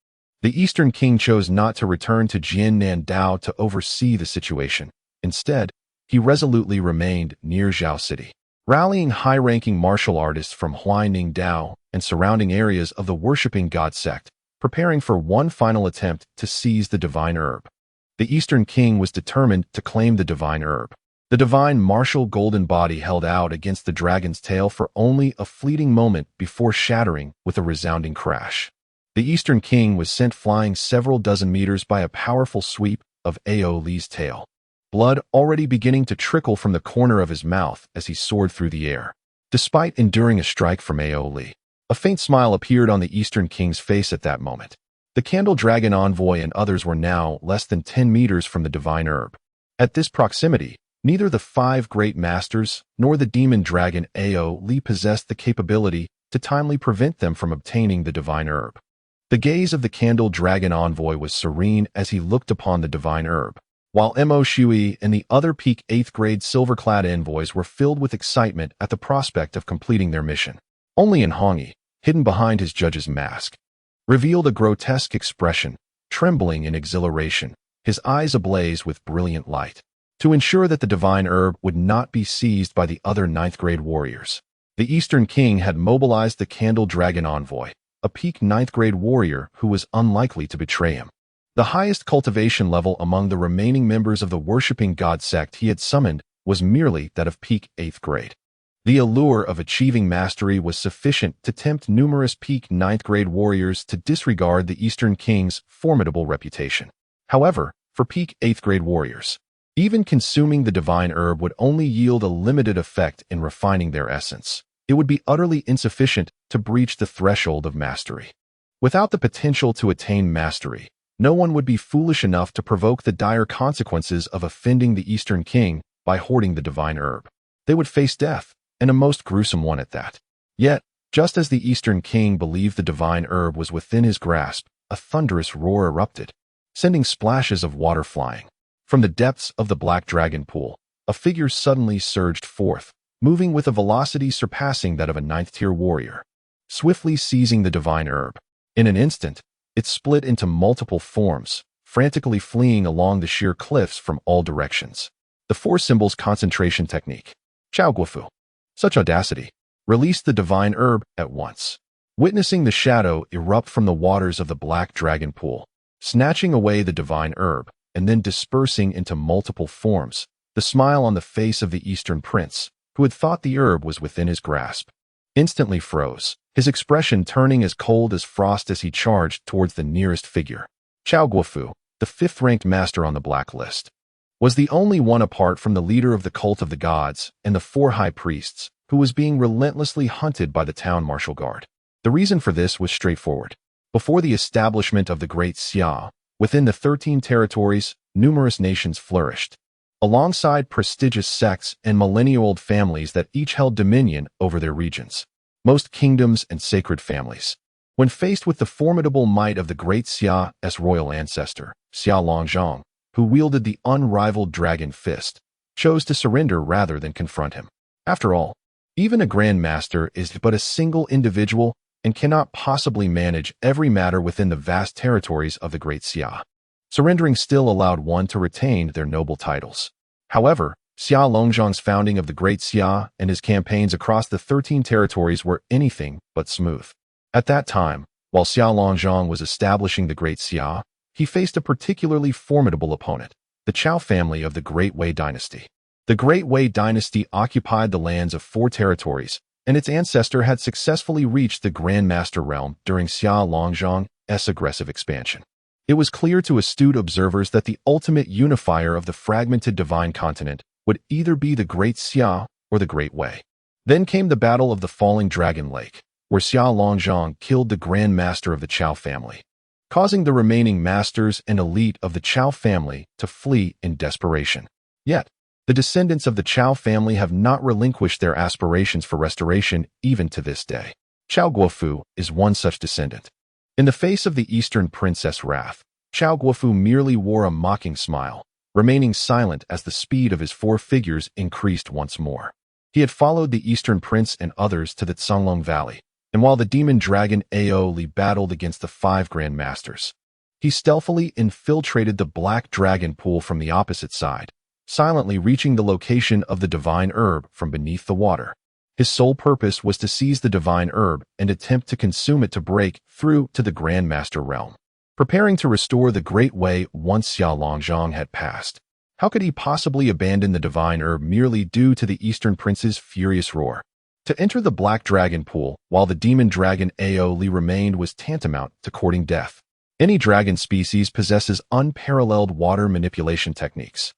the Eastern King chose not to return to Jiannan Dao to oversee the situation. Instead, he resolutely remained near Zhao City, rallying high-ranking martial artists from Huaining Dao and surrounding areas of the worshipping god sect, preparing for one final attempt to seize the divine herb. The Eastern King was determined to claim the divine herb. The divine martial golden body held out against the dragon's tail for only a fleeting moment before shattering with a resounding crash. The Eastern King was sent flying several dozen meters by a powerful sweep of Ao Li's tail, blood already beginning to trickle from the corner of his mouth as he soared through the air. Despite enduring a strike from Ao Li, a faint smile appeared on the Eastern King's face at that moment. The Candle Dragon envoy and others were now less than 10 meters from the divine herb. At this proximity, neither the 5 great masters nor the demon dragon Ao Li possessed the capability to timely prevent them from obtaining the divine herb. The gaze of the Candle Dragon envoy was serene as he looked upon the divine herb, while Mo Shui and the other peak 8th-grade silver-clad envoys were filled with excitement at the prospect of completing their mission. Only in Hongyi, hidden behind his judge's mask, revealed a grotesque expression, trembling in exhilaration, his eyes ablaze with brilliant light. To ensure that the divine herb would not be seized by the other 9th-grade warriors, the Eastern King had mobilized the Candle Dragon envoy, a peak 9th-grade warrior who was unlikely to betray him. The highest cultivation level among the remaining members of the worshipping god sect he had summoned was merely that of peak 8th grade. The allure of achieving mastery was sufficient to tempt numerous peak ninth-grade warriors to disregard the Eastern King's formidable reputation. However, for peak 8th-grade warriors, even consuming the divine herb would only yield a limited effect in refining their essence. It would be utterly insufficient to breach the threshold of mastery. Without the potential to attain mastery, no one would be foolish enough to provoke the dire consequences of offending the Eastern King by hoarding the divine herb. They would face death, and a most gruesome one at that. Yet, just as the Eastern King believed the divine herb was within his grasp, a thunderous roar erupted, sending splashes of water flying. From the depths of the Black Dragon Pool, a figure suddenly surged forth, moving with a velocity surpassing that of a ninth-tier warrior. Swiftly seizing the divine herb, in an instant, it split into multiple forms, frantically fleeing along the sheer cliffs from all directions. The four symbols concentration technique. Chao Guofu. Such audacity. Released the divine herb at once. Witnessing the shadow erupt from the waters of the Black Dragon Pool, snatching away the divine herb, and then dispersing into multiple forms, the smile on the face of the Eastern Prince, who had thought the herb was within his grasp, instantly froze, his expression turning as cold as frost as he charged towards the nearest figure. Chao Guofu, the 5th-ranked master on the blacklist, was the only one apart from the leader of the Cult of the Gods and the 4 high priests, who was being relentlessly hunted by the town martial guard. The reason for this was straightforward. Before the establishment of the Great Xia, within the 13 territories, numerous nations flourished, alongside prestigious sects and millennia-old families that each held dominion over their regions. Most kingdoms and sacred families, when faced with the formidable might of the Great Xia's royal ancestor, Xia Longzhong, who wielded the unrivaled dragon fist, chose to surrender rather than confront him. After all, even a Grand Master is but a single individual and cannot possibly manage every matter within the vast territories of the Great Xia. Surrendering still allowed one to retain their noble titles. However, Xia Longzhong's founding of the Great Xia and his campaigns across the 13 territories were anything but smooth. At that time, while Xia Longzhong was establishing the Great Xia, he faced a particularly formidable opponent, the Chao family of the Great Wei dynasty. The Great Wei dynasty occupied the lands of 4 territories, and its ancestor had successfully reached the Grand Master realm during Xia Longzhong's aggressive expansion. It was clear to astute observers that the ultimate unifier of the fragmented divine continent would either be the Great Xia or the Great Wei. Then came the Battle of the Falling Dragon Lake, where Xia Longzhong killed the Grand Master of the Chao family, causing the remaining masters and elite of the Chao family to flee in desperation. Yet, the descendants of the Chao family have not relinquished their aspirations for restoration even to this day. Chao Guofu is one such descendant. In the face of the Eastern Princess' wrath, Chao Guofu merely wore a mocking smile, remaining silent as the speed of his 4 figures increased once more. He had followed the Eastern Prince and others to the Canglong Valley, and while the demon dragon Aoli battled against the 5 Grand Masters, he stealthily infiltrated the Black Dragon Pool from the opposite side, silently reaching the location of the divine herb from beneath the water. His sole purpose was to seize the divine herb and attempt to consume it to break through to the Grand Master realm, preparing to restore the Great Wei once Xia Longzhong had passed. How could he possibly abandon the divine herb merely due to the Eastern Prince's furious roar? To enter the Black Dragon Pool while the demon dragon Aoli remained was tantamount to courting death. Any dragon species possesses unparalleled water manipulation techniques,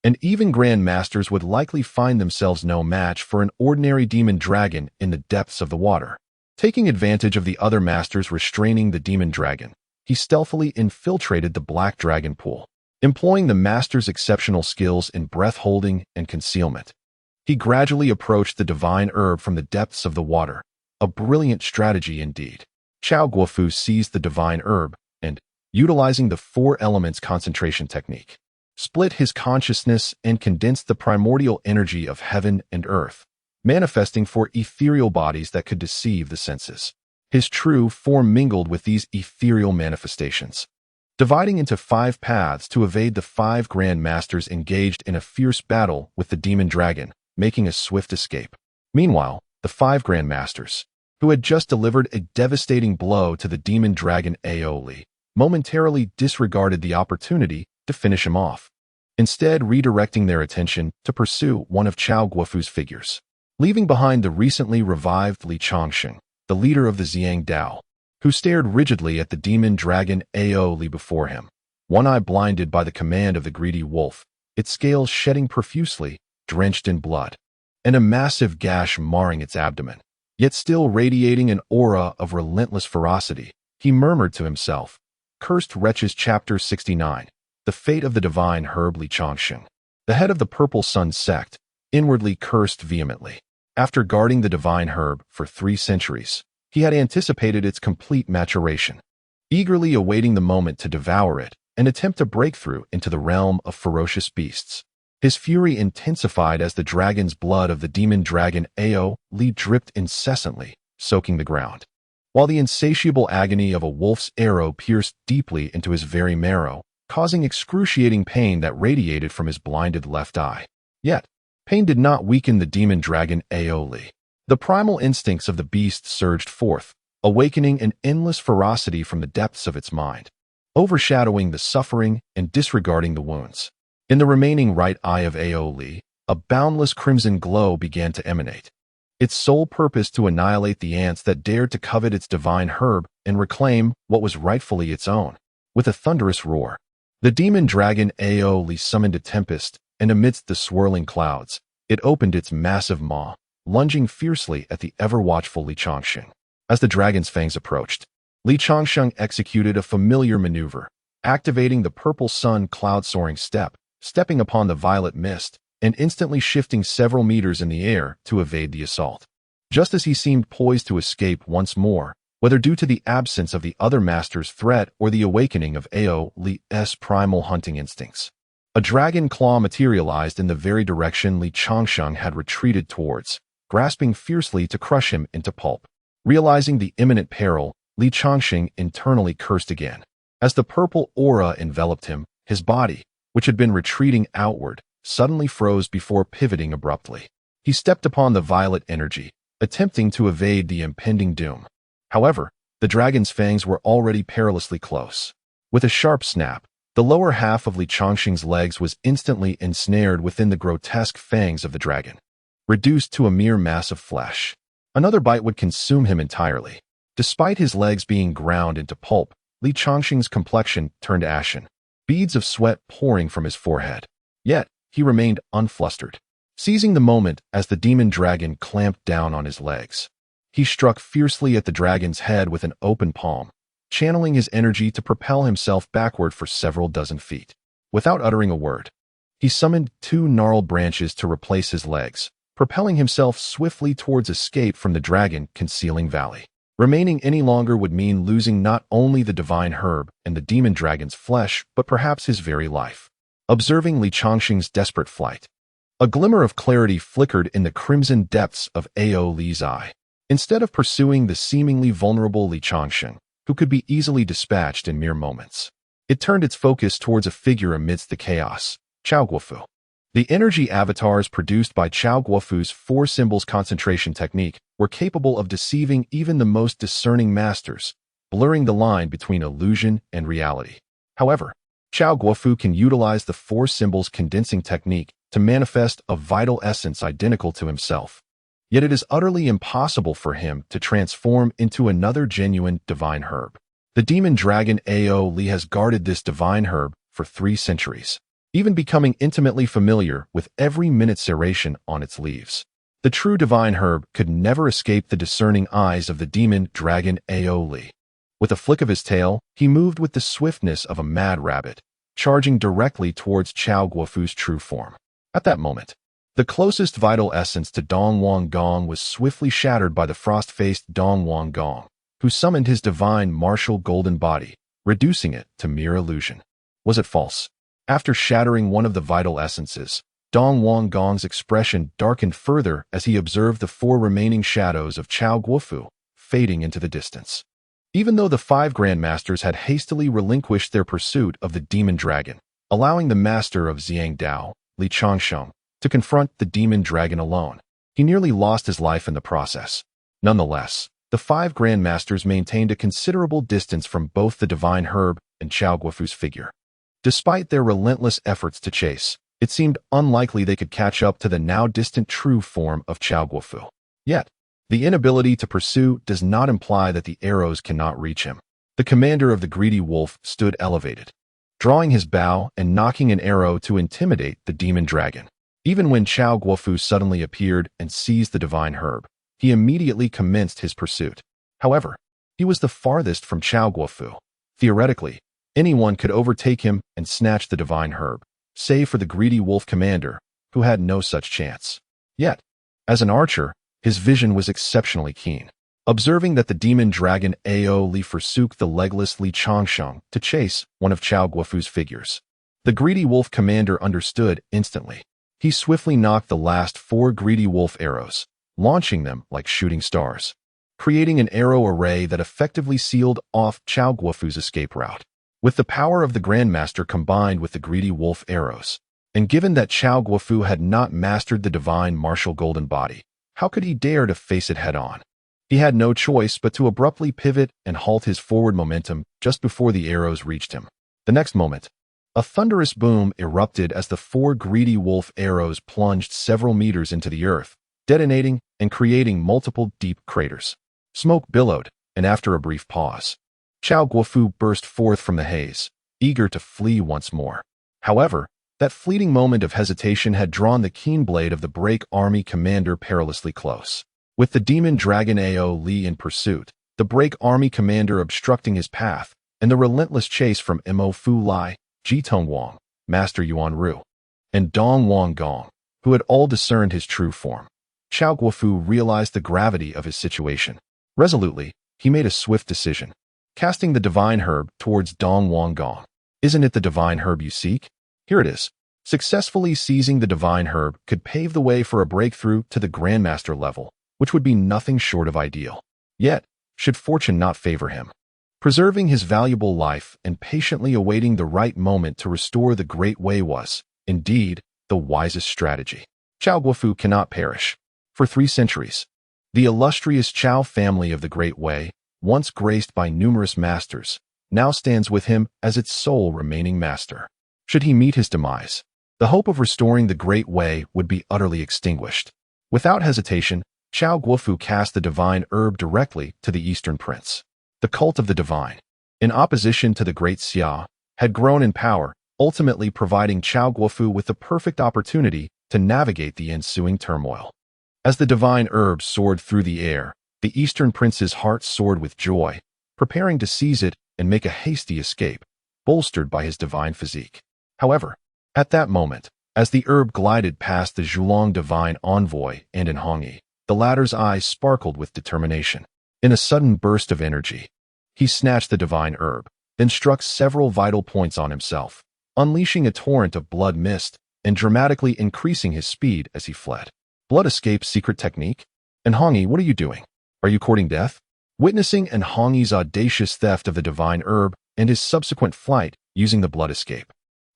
and even Grand Masters would likely find themselves no match for an ordinary demon dragon in the depths of the water. Taking advantage of the other masters restraining the demon dragon, he stealthily infiltrated the Black Dragon Pool, employing the master's exceptional skills in breath-holding and concealment. He gradually approached the divine herb from the depths of the water, a brilliant strategy indeed. Chao Guofu seized the divine herb and, utilizing the 4 elements concentration technique, split his consciousness and condensed the primordial energy of heaven and earth, manifesting for ethereal bodies that could deceive the senses. His true form mingled with these ethereal manifestations, dividing into 5 paths to evade the 5 Grand Masters engaged in a fierce battle with the demon dragon, making a swift escape. Meanwhile, the 5 Grand Masters, who had just delivered a devastating blow to the demon dragon Aoli, momentarily disregarded the opportunity to finish him off, instead redirecting their attention to pursue one of Chao Guofu's figures. leaving behind the recently revived Li Changsheng, the leader of the Xiang Dao, who stared rigidly at the demon dragon Ao Li before him, one eye blinded by the command of the greedy wolf, its scales shedding profusely, drenched in blood, and a massive gash marring its abdomen. Yet still radiating an aura of relentless ferocity, he murmured to himself, "Cursed wretches." Chapter 69. The Fate of the Divine Herb. Li Changsheng, the head of the Purple Sun sect, inwardly cursed vehemently. After guarding the divine herb for 3 centuries, he had anticipated its complete maturation, eagerly awaiting the moment to devour it and attempt a breakthrough into the realm of ferocious beasts. His fury intensified as the dragon's blood of the demon dragon Ao Li dripped incessantly, soaking the ground, while the insatiable agony of a wolf's arrow pierced deeply into his very marrow, causing excruciating pain that radiated from his blinded left eye. Yet, pain did not weaken the demon dragon Ao Li. The primal instincts of the beast surged forth, awakening an endless ferocity from the depths of its mind, overshadowing the suffering and disregarding the wounds. In the remaining right eye of Ao Li, a boundless crimson glow began to emanate, its sole purpose to annihilate the ants that dared to covet its divine herb and reclaim what was rightfully its own. With a thunderous roar, the demon dragon Ao Li summoned a tempest, and amidst the swirling clouds, it opened its massive maw, lunging fiercely at the ever-watchful Li Changsheng. As the dragon's fangs approached, Li Changsheng executed a familiar maneuver, activating the purple sun cloud-soaring step, stepping upon the violet mist, and instantly shifting several meters in the air to evade the assault. Just as he seemed poised to escape once more, whether due to the absence of the other master's threat or the awakening of Ao Li's primal hunting instincts, a dragon claw materialized in the very direction Li Changsheng had retreated towards, grasping fiercely to crush him into pulp. Realizing the imminent peril, Li Changsheng internally cursed again. As the purple aura enveloped him, his body, which had been retreating outward, suddenly froze before pivoting abruptly. He stepped upon the violet energy, attempting to evade the impending doom. However, the dragon's fangs were already perilously close. With a sharp snap, the lower half of Li Changsheng's legs was instantly ensnared within the grotesque fangs of the dragon, reduced to a mere mass of flesh. Another bite would consume him entirely. Despite his legs being ground into pulp, Li Changsheng's complexion turned ashen, beads of sweat pouring from his forehead. Yet, he remained unflustered. Seizing the moment as the demon dragon clamped down on his legs, he struck fiercely at the dragon's head with an open palm, channeling his energy to propel himself backward for several dozen feet. Without uttering a word, he summoned 2 gnarled branches to replace his legs, propelling himself swiftly towards escape from the dragon-concealing valley. Remaining any longer would mean losing not only the divine herb and the demon dragon's flesh, but perhaps his very life. Observing Li Changsheng's desperate flight, a glimmer of clarity flickered in the crimson depths of Ao Li's eye. Instead of pursuing the seemingly vulnerable Li Changsheng, who could be easily dispatched in mere moments, it turned its focus towards a figure amidst the chaos, Chao Guofu. The energy avatars produced by Chao Guofu's 4 symbols concentration technique were capable of deceiving even the most discerning masters, blurring the line between illusion and reality. However, Chao Guofu can utilize the 4 symbols condensing technique to manifest a vital essence identical to himself. Yet it is utterly impossible for him to transform into another genuine divine herb. The demon dragon Ao Li has guarded this divine herb for 3 centuries, even becoming intimately familiar with every minute serration on its leaves. The true divine herb could never escape the discerning eyes of the demon dragon Ao Li. With a flick of his tail, he moved with the swiftness of a mad rabbit, charging directly towards Chao Guofu's true form. At that moment, the closest vital essence to Dong Wang Gong was swiftly shattered by the frost-faced Dong Wang Gong, who summoned his divine martial golden body, reducing it to mere illusion. Was it false? After shattering one of the vital essences, Dong Wang Gong's expression darkened further as he observed the 4 remaining shadows of Chao Guofu fading into the distance. Even though the 5 grandmasters had hastily relinquished their pursuit of the demon dragon, allowing the master of Xiang Dao, Li Changsheng, to confront the demon dragon alone, he nearly lost his life in the process. Nonetheless, the 5 grandmasters maintained a considerable distance from both the divine herb and Chao Guofu's figure. Despite their relentless efforts to chase, It seemed unlikely they could catch up to the now distant true form of Chao Guofu. Yet, the inability to pursue does not imply that the arrows cannot reach him. The commander of the greedy wolf stood elevated, drawing his bow and knocking an arrow to intimidate the demon dragon. Even when Chao Guofu suddenly appeared and seized the divine herb, he immediately commenced his pursuit. However, he was the farthest from Chao Guofu. Theoretically, anyone could overtake him and snatch the divine herb, save for the greedy wolf commander, who had no such chance. Yet, as an archer, his vision was exceptionally keen. Observing that the demon dragon Ao Li forsook the legless Li Changsheng to chase one of Chao Guofu's figures, the greedy wolf commander understood instantly. He swiftly knocked the last 4 greedy wolf arrows, launching them like shooting stars, creating an arrow array that effectively sealed off Chao Guofu's escape route. With the power of the Grandmaster combined with the greedy wolf arrows, and given that Chao Guofu had not mastered the divine martial golden body, how could he dare to face it head-on? He had no choice but to abruptly pivot and halt his forward momentum just before the arrows reached him. The next moment, a thunderous boom erupted as the 4 greedy wolf arrows plunged several meters into the earth, detonating and creating multiple deep craters. Smoke billowed, and after a brief pause, Chao Guofu burst forth from the haze, eager to flee once more. However, that fleeting moment of hesitation had drawn the keen blade of the Break Army commander perilously close. With the demon dragon Ao Li in pursuit, the Break Army commander obstructing his path, and the relentless chase from Mo Fu Lai, Jitong Wang, Master Yuan Ru, and Dong Wang Gong, who had all discerned his true form, Chao Guofu realized the gravity of his situation. Resolutely, he made a swift decision, casting the divine herb towards Dong Wang Gong. Isn't it the divine herb you seek? Here it is. Successfully seizing the divine herb could pave the way for a breakthrough to the Grandmaster level, which would be nothing short of ideal. Yet, should fortune not favor him, preserving his valuable life and patiently awaiting the right moment to restore the Great Way was, indeed, the wisest strategy. Chao Guofu cannot perish. For 3 centuries, the illustrious Chao family of the Great Way, once graced by numerous masters, now stands with him as its sole remaining master. Should he meet his demise, the hope of restoring the Great Way would be utterly extinguished. Without hesitation, Chao Guofu cast the divine herb directly to the Eastern Prince. The cult of the divine, in opposition to the Great Xia, had grown in power, ultimately providing Chao Guofu with the perfect opportunity to navigate the ensuing turmoil. As the divine herb soared through the air, the Eastern Prince's heart soared with joy, preparing to seize it and make a hasty escape, bolstered by his divine physique. However, at that moment, as the herb glided past the Zhulong divine envoy and Enhongyi, the latter's eyes sparkled with determination. In a sudden burst of energy, he snatched the divine herb, then struck several vital points on himself, unleashing a torrent of blood mist and dramatically increasing his speed as he fled. Blood escape secret technique? Enhongyi, what are you doing? Are you courting death? Witnessing Enhongyi's audacious theft of the divine herb and his subsequent flight using the blood escape,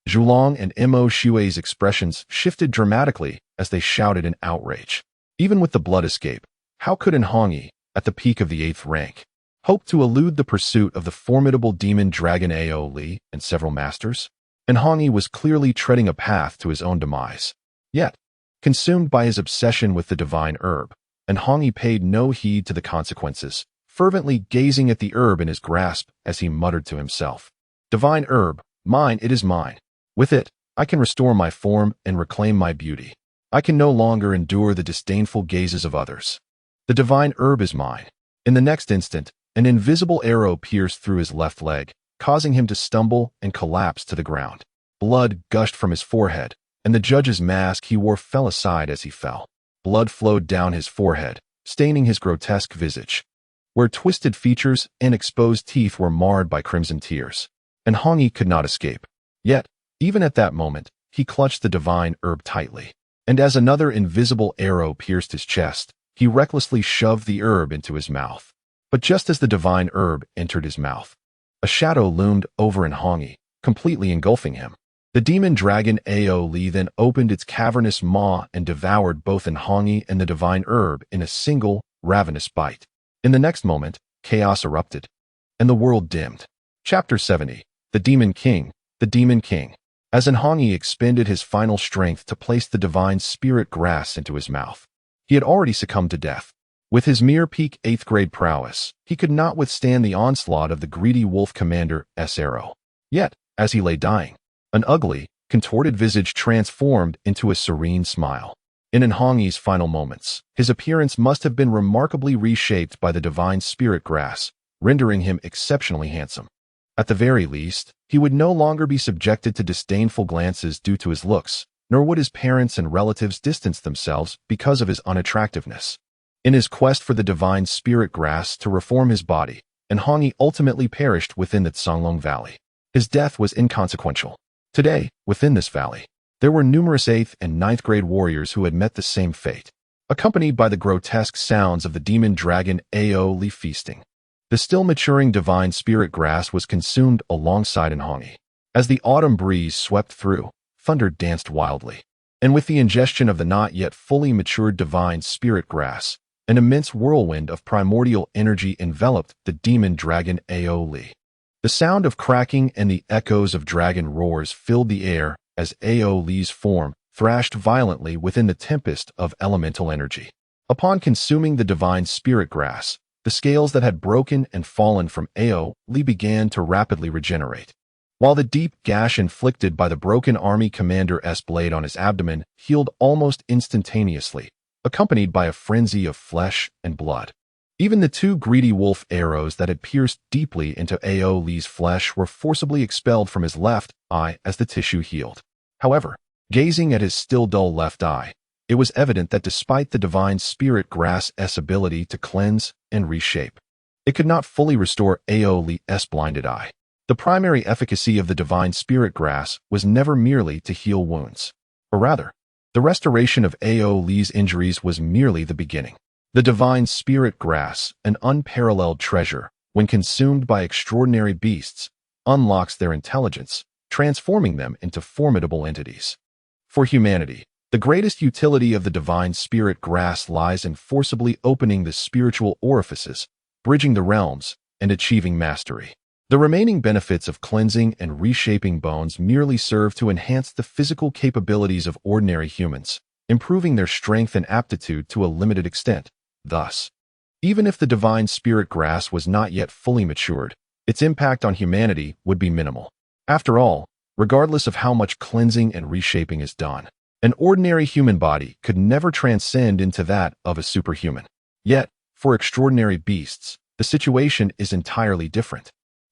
Zhulong and Mo Shui's expressions shifted dramatically as they shouted in outrage. Even with the blood escape, how could Enhongyi, at the peak of the 8th rank, hope to elude the pursuit of the formidable demon dragon Ao Li and several masters? Enhongyi was clearly treading a path to his own demise. Yet, consumed by his obsession with the divine herb, Enhongyi paid no heed to the consequences, fervently gazing at the herb in his grasp as he muttered to himself, "Divine herb, mine, it is mine. With it, I can restore my form and reclaim my beauty. I can no longer endure the disdainful gazes of others. The divine herb is mine." In the next instant, an invisible arrow pierced through his left leg, causing him to stumble and collapse to the ground. Blood gushed from his forehead, and the judge's mask he wore fell aside as he fell. Blood flowed down his forehead, staining his grotesque visage, where twisted features and exposed teeth were marred by crimson tears. Enhongyi could not escape. Yet, even at that moment, he clutched the divine herb tightly, and as another invisible arrow pierced his chest, he recklessly shoved the herb into his mouth. But just as the divine herb entered his mouth, a shadow loomed over Enhongyi, completely engulfing him. The demon dragon Ao Li then opened its cavernous maw and devoured both Enhongyi and the divine herb in a single, ravenous bite. In the next moment, chaos erupted, and the world dimmed. Chapter 70. The Demon King. The Demon King. as Enhangi expended his final strength to place the divine spirit grass into his mouth. He had already succumbed to death. With his mere peak 8th grade prowess, he could not withstand the onslaught of the greedy wolf commander's arrow. Yet, as he lay dying, an ugly, contorted visage transformed into a serene smile. In Enhangi's final moments, his appearance must have been remarkably reshaped by the divine spirit grass, rendering him exceptionally handsome. At the very least, he would no longer be subjected to disdainful glances due to his looks, nor would his parents and relatives distance themselves because of his unattractiveness. In his quest for the divine spirit grass to reform his body, Enhangi ultimately perished within the Songlong Valley. His death was inconsequential. Today, within this valley, there were numerous 8th and 9th grade warriors who had met the same fate, accompanied by the grotesque sounds of the demon dragon Aoli feasting. The still maturing divine spirit grass was consumed alongside Enhangi. As the autumn breeze swept through, thunder danced wildly. And with the ingestion of the not yet fully matured divine spirit grass, an immense whirlwind of primordial energy enveloped the demon dragon Aoli. The sound of cracking and the echoes of dragon roars filled the air as Aoli's form thrashed violently within the tempest of elemental energy. Upon consuming the divine spirit grass, the scales that had broken and fallen from Aoli began to rapidly regenerate, while the deep gash inflicted by the broken army commander's blade on his abdomen healed almost instantaneously, accompanied by a frenzy of flesh and blood. Even the 2 greedy wolf arrows that had pierced deeply into Aoli's flesh were forcibly expelled from his left eye as the tissue healed. However, gazing at his still dull left eye, it was evident that despite the divine spirit grass's ability to cleanse and reshape, it could not fully restore Aoli's blinded eye. The primary efficacy of the divine spirit grass was never merely to heal wounds, or rather, the restoration of Aoli's injuries was merely the beginning. The divine spirit grass, an unparalleled treasure, when consumed by extraordinary beasts, unlocks their intelligence, transforming them into formidable entities. For humanity, the greatest utility of the divine spirit grass lies in forcibly opening the spiritual orifices, bridging the realms, and achieving mastery. The remaining benefits of cleansing and reshaping bones merely serve to enhance the physical capabilities of ordinary humans, improving their strength and aptitude to a limited extent. Thus, even if the divine spirit grass was not yet fully matured, its impact on humanity would be minimal. After all, regardless of how much cleansing and reshaping is done, an ordinary human body could never transcend into that of a superhuman. Yet, for extraordinary beasts, the situation is entirely different.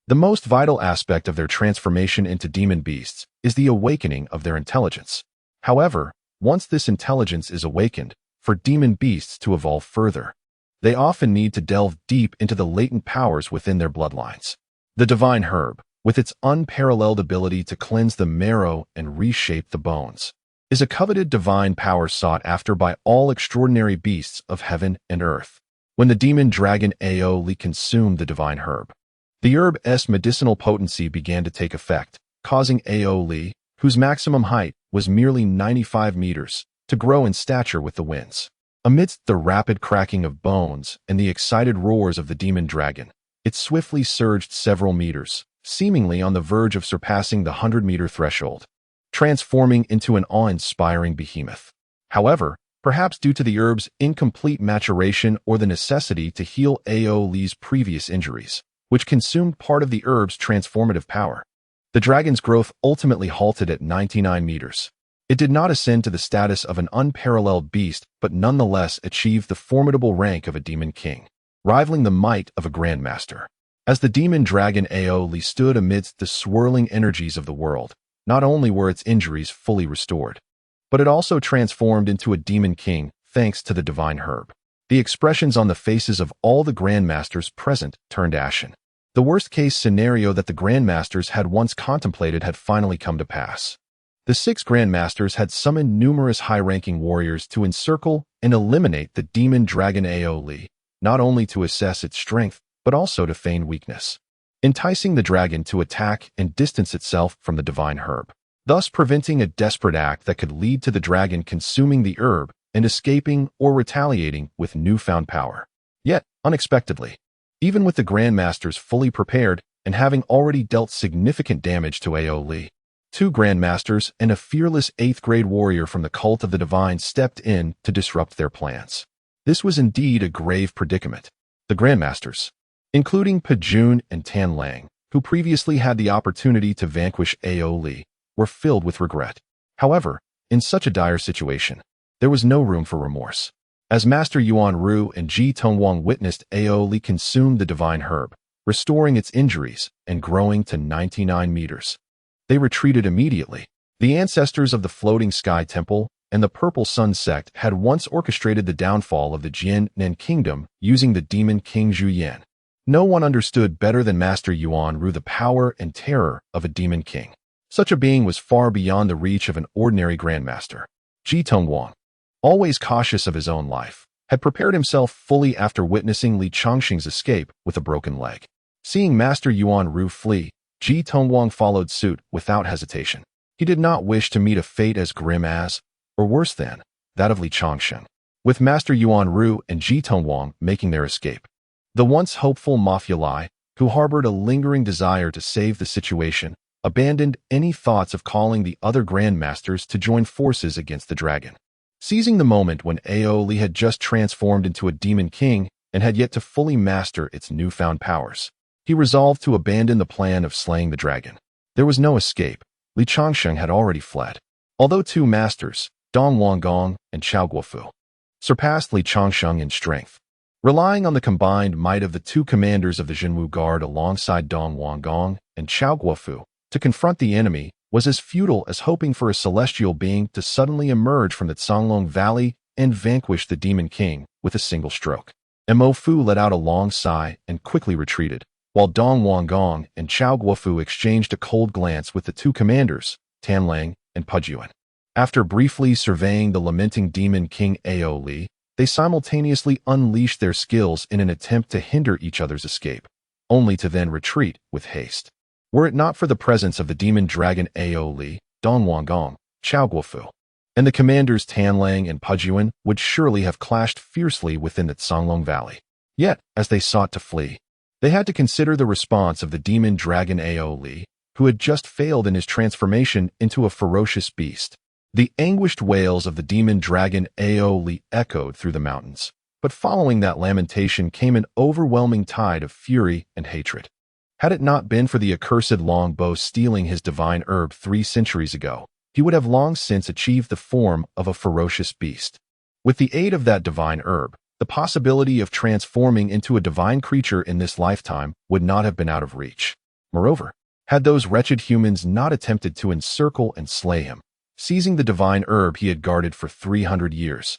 The most vital aspect of their transformation into demon beasts is the awakening of their intelligence. However, once this intelligence is awakened, for demon beasts to evolve further, they often need to delve deep into the latent powers within their bloodlines. The divine herb, with its unparalleled ability to cleanse the marrow and reshape the bones, is a coveted divine power sought after by all extraordinary beasts of heaven and earth. When the demon dragon Aoli consumed the divine herb, the herb's medicinal potency began to take effect, causing Aoli, whose maximum height was merely 95 meters, to grow in stature with the winds. Amidst the rapid cracking of bones and the excited roars of the demon dragon, it swiftly surged several meters, seemingly on the verge of surpassing the 100-meter threshold, transforming into an awe-inspiring behemoth. However, perhaps due to the herb's incomplete maturation or the necessity to heal Aoli's previous injuries, which consumed part of the herb's transformative power, the dragon's growth ultimately halted at 99 meters. It did not ascend to the status of an unparalleled beast, but nonetheless achieved the formidable rank of a demon king, rivaling the might of a grandmaster. As the demon dragon Aoli stood amidst the swirling energies of the world, not only were its injuries fully restored, but it also transformed into a demon king thanks to the divine herb. The expressions on the faces of all the grandmasters present turned ashen. The worst-case scenario that the grandmasters had once contemplated had finally come to pass. The 6 grandmasters had summoned numerous high-ranking warriors to encircle and eliminate the demon dragon Aoli, not only to assess its strength, but also to feign weakness, enticing the dragon to attack and distance itself from the divine herb, thus preventing a desperate act that could lead to the dragon consuming the herb and escaping or retaliating with newfound power. Yet, unexpectedly, even with the grandmasters fully prepared and having already dealt significant damage to Aoli, 2 grandmasters and a fearless 8th-grade warrior from the cult of the divine stepped in to disrupt their plans. This was indeed a grave predicament. The grandmasters, including Pejun and Tan Lang, who previously had the opportunity to vanquish Ao Li, were filled with regret. However, in such a dire situation, there was no room for remorse. As Master Yuan Ru and Ji Tongwang witnessed Ao Li consume the divine herb, restoring its injuries and growing to 99 meters, they retreated immediately. The ancestors of the Floating Sky Temple and the Purple Sun sect had once orchestrated the downfall of the Jiannan Kingdom using the demon King Zhu Yan. No one understood better than Master Yuan Ru the power and terror of a demon king. Such a being was far beyond the reach of an ordinary grandmaster. Ji Tongwang, always cautious of his own life, had prepared himself fully after witnessing Li Chongqing's escape with a broken leg. Seeing Master Yuan Ru flee, Ji Tongwang followed suit without hesitation. He did not wish to meet a fate as grim as, or worse than, that of Li Chongqing. With Master Yuan Ru and Ji Tongwang making their escape, the once hopeful Mafia Lai, who harbored a lingering desire to save the situation, abandoned any thoughts of calling the other grandmasters to join forces against the dragon. Seizing the moment when Ao Li had just transformed into a demon king and had yet to fully master its newfound powers, he resolved to abandon the plan of slaying the dragon. There was no escape. Li Chongqing had already fled. Although 2 masters, Dong Wangong and Chao Guofu, surpassed Li Chongqing in strength, relying on the combined might of the 2 commanders of the Zhenwu Guard alongside Dong Wangong and Chao Guofu to confront the enemy was as futile as hoping for a celestial being to suddenly emerge from the Canglong Valley and vanquish the Demon King with a single stroke. Mo Fu let out a long sigh and quickly retreated, while Dong Wangong and Chao Guofu exchanged a cold glance with the 2 commanders, Tan Lang and Pejun. After briefly surveying the lamenting Demon King Ao Li, they simultaneously unleashed their skills in an attempt to hinder each other's escape, only to then retreat with haste. Were it not for the presence of the demon dragon Ao Li, Dong Wangong, Chao Guofu, and the commanders Tan Lang and Pejun would surely have clashed fiercely within the Canglong Valley. Yet, as they sought to flee, they had to consider the response of the demon dragon Ao Li, who had just failed in his transformation into a ferocious beast. The anguished wails of the demon dragon Ao Li echoed through the mountains, but following that lamentation came an overwhelming tide of fury and hatred. Had it not been for the accursed longbow stealing his divine herb 3 centuries ago, he would have long since achieved the form of a ferocious beast. With the aid of that divine herb, the possibility of transforming into a divine creature in this lifetime would not have been out of reach. Moreover, had those wretched humans not attempted to encircle and slay him, seizing the divine herb he had guarded for 300 years,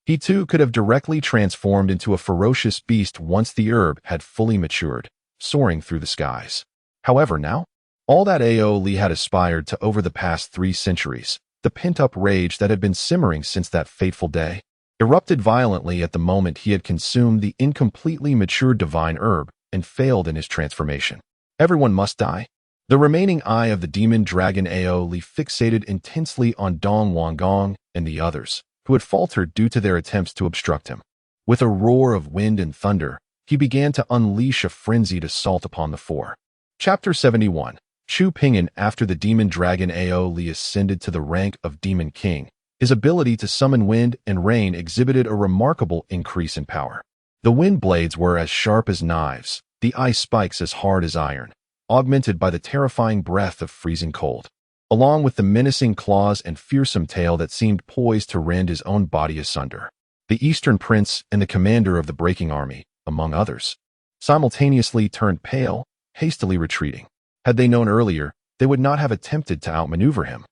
he too could have directly transformed into a ferocious beast once the herb had fully matured, soaring through the skies. However, now, all that Ao Li had aspired to over the past 3 centuries, the pent-up rage that had been simmering since that fateful day, erupted violently at the moment he had consumed the incompletely matured divine herb and failed in his transformation. Everyone must die. The remaining eye of the demon dragon Ao Li fixated intensely on Dong Wangong and the others, who had faltered due to their attempts to obstruct him. With a roar of wind and thunder, he began to unleash a frenzied assault upon the 4. Chapter 71. Chu Ping'an. After the demon dragon Ao Li ascended to the rank of Demon King, his ability to summon wind and rain exhibited a remarkable increase in power. The wind blades were as sharp as knives, the ice spikes as hard as iron, augmented by the terrifying breath of freezing cold, along with the menacing claws and fearsome tail that seemed poised to rend his own body asunder. The Eastern Prince and the commander of the breaking army, among others, simultaneously turned pale, hastily retreating. Had they known earlier, they would not have attempted to outmaneuver him.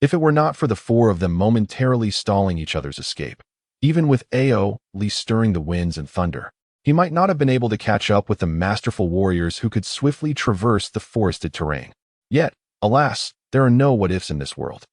If it were not for the 4 of them momentarily stalling each other's escape, even with Ao Li stirring the winds and thunder, he might not have been able to catch up with the masterful warriors who could swiftly traverse the forested terrain. Yet, alas, there are no what-ifs in this world.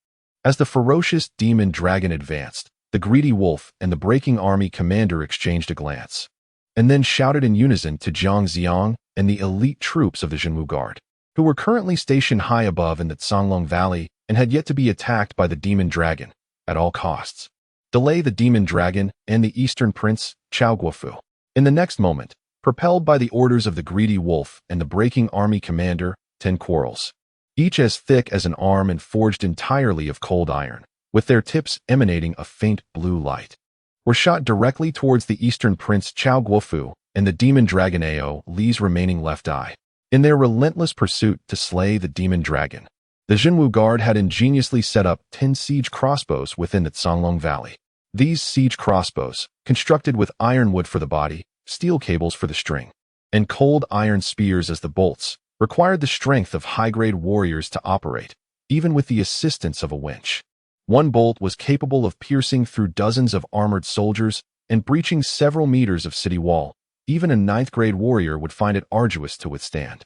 As the ferocious demon dragon advanced, the greedy wolf and the breaking army commander exchanged a glance, and then shouted in unison to Zhang Xiang and the elite troops of the Zhenwu Guard, who were currently stationed high above in the Canglong Valley and had yet to be attacked by the demon dragon, at all costs. Delay the demon dragon and the Eastern Prince, Chao Guofu. In the next moment, propelled by the orders of the greedy wolf and the breaking army commander, 10 quarrels, each as thick as an arm and forged entirely of cold iron, with their tips emanating a faint blue light, were shot directly towards the Eastern Prince Chao Guofu and the demon dragon Ao Li's remaining left eye. In their relentless pursuit to slay the demon dragon, the Jinwu Guard had ingeniously set up 10 siege crossbows within the Songlong Valley. These siege crossbows, constructed with ironwood for the body, steel cables for the string, and cold iron spears as the bolts, required the strength of high-grade warriors to operate, even with the assistance of a winch. One bolt was capable of piercing through dozens of armored soldiers and breaching several meters of city wall. Even a 9th-grade warrior would find it arduous to withstand.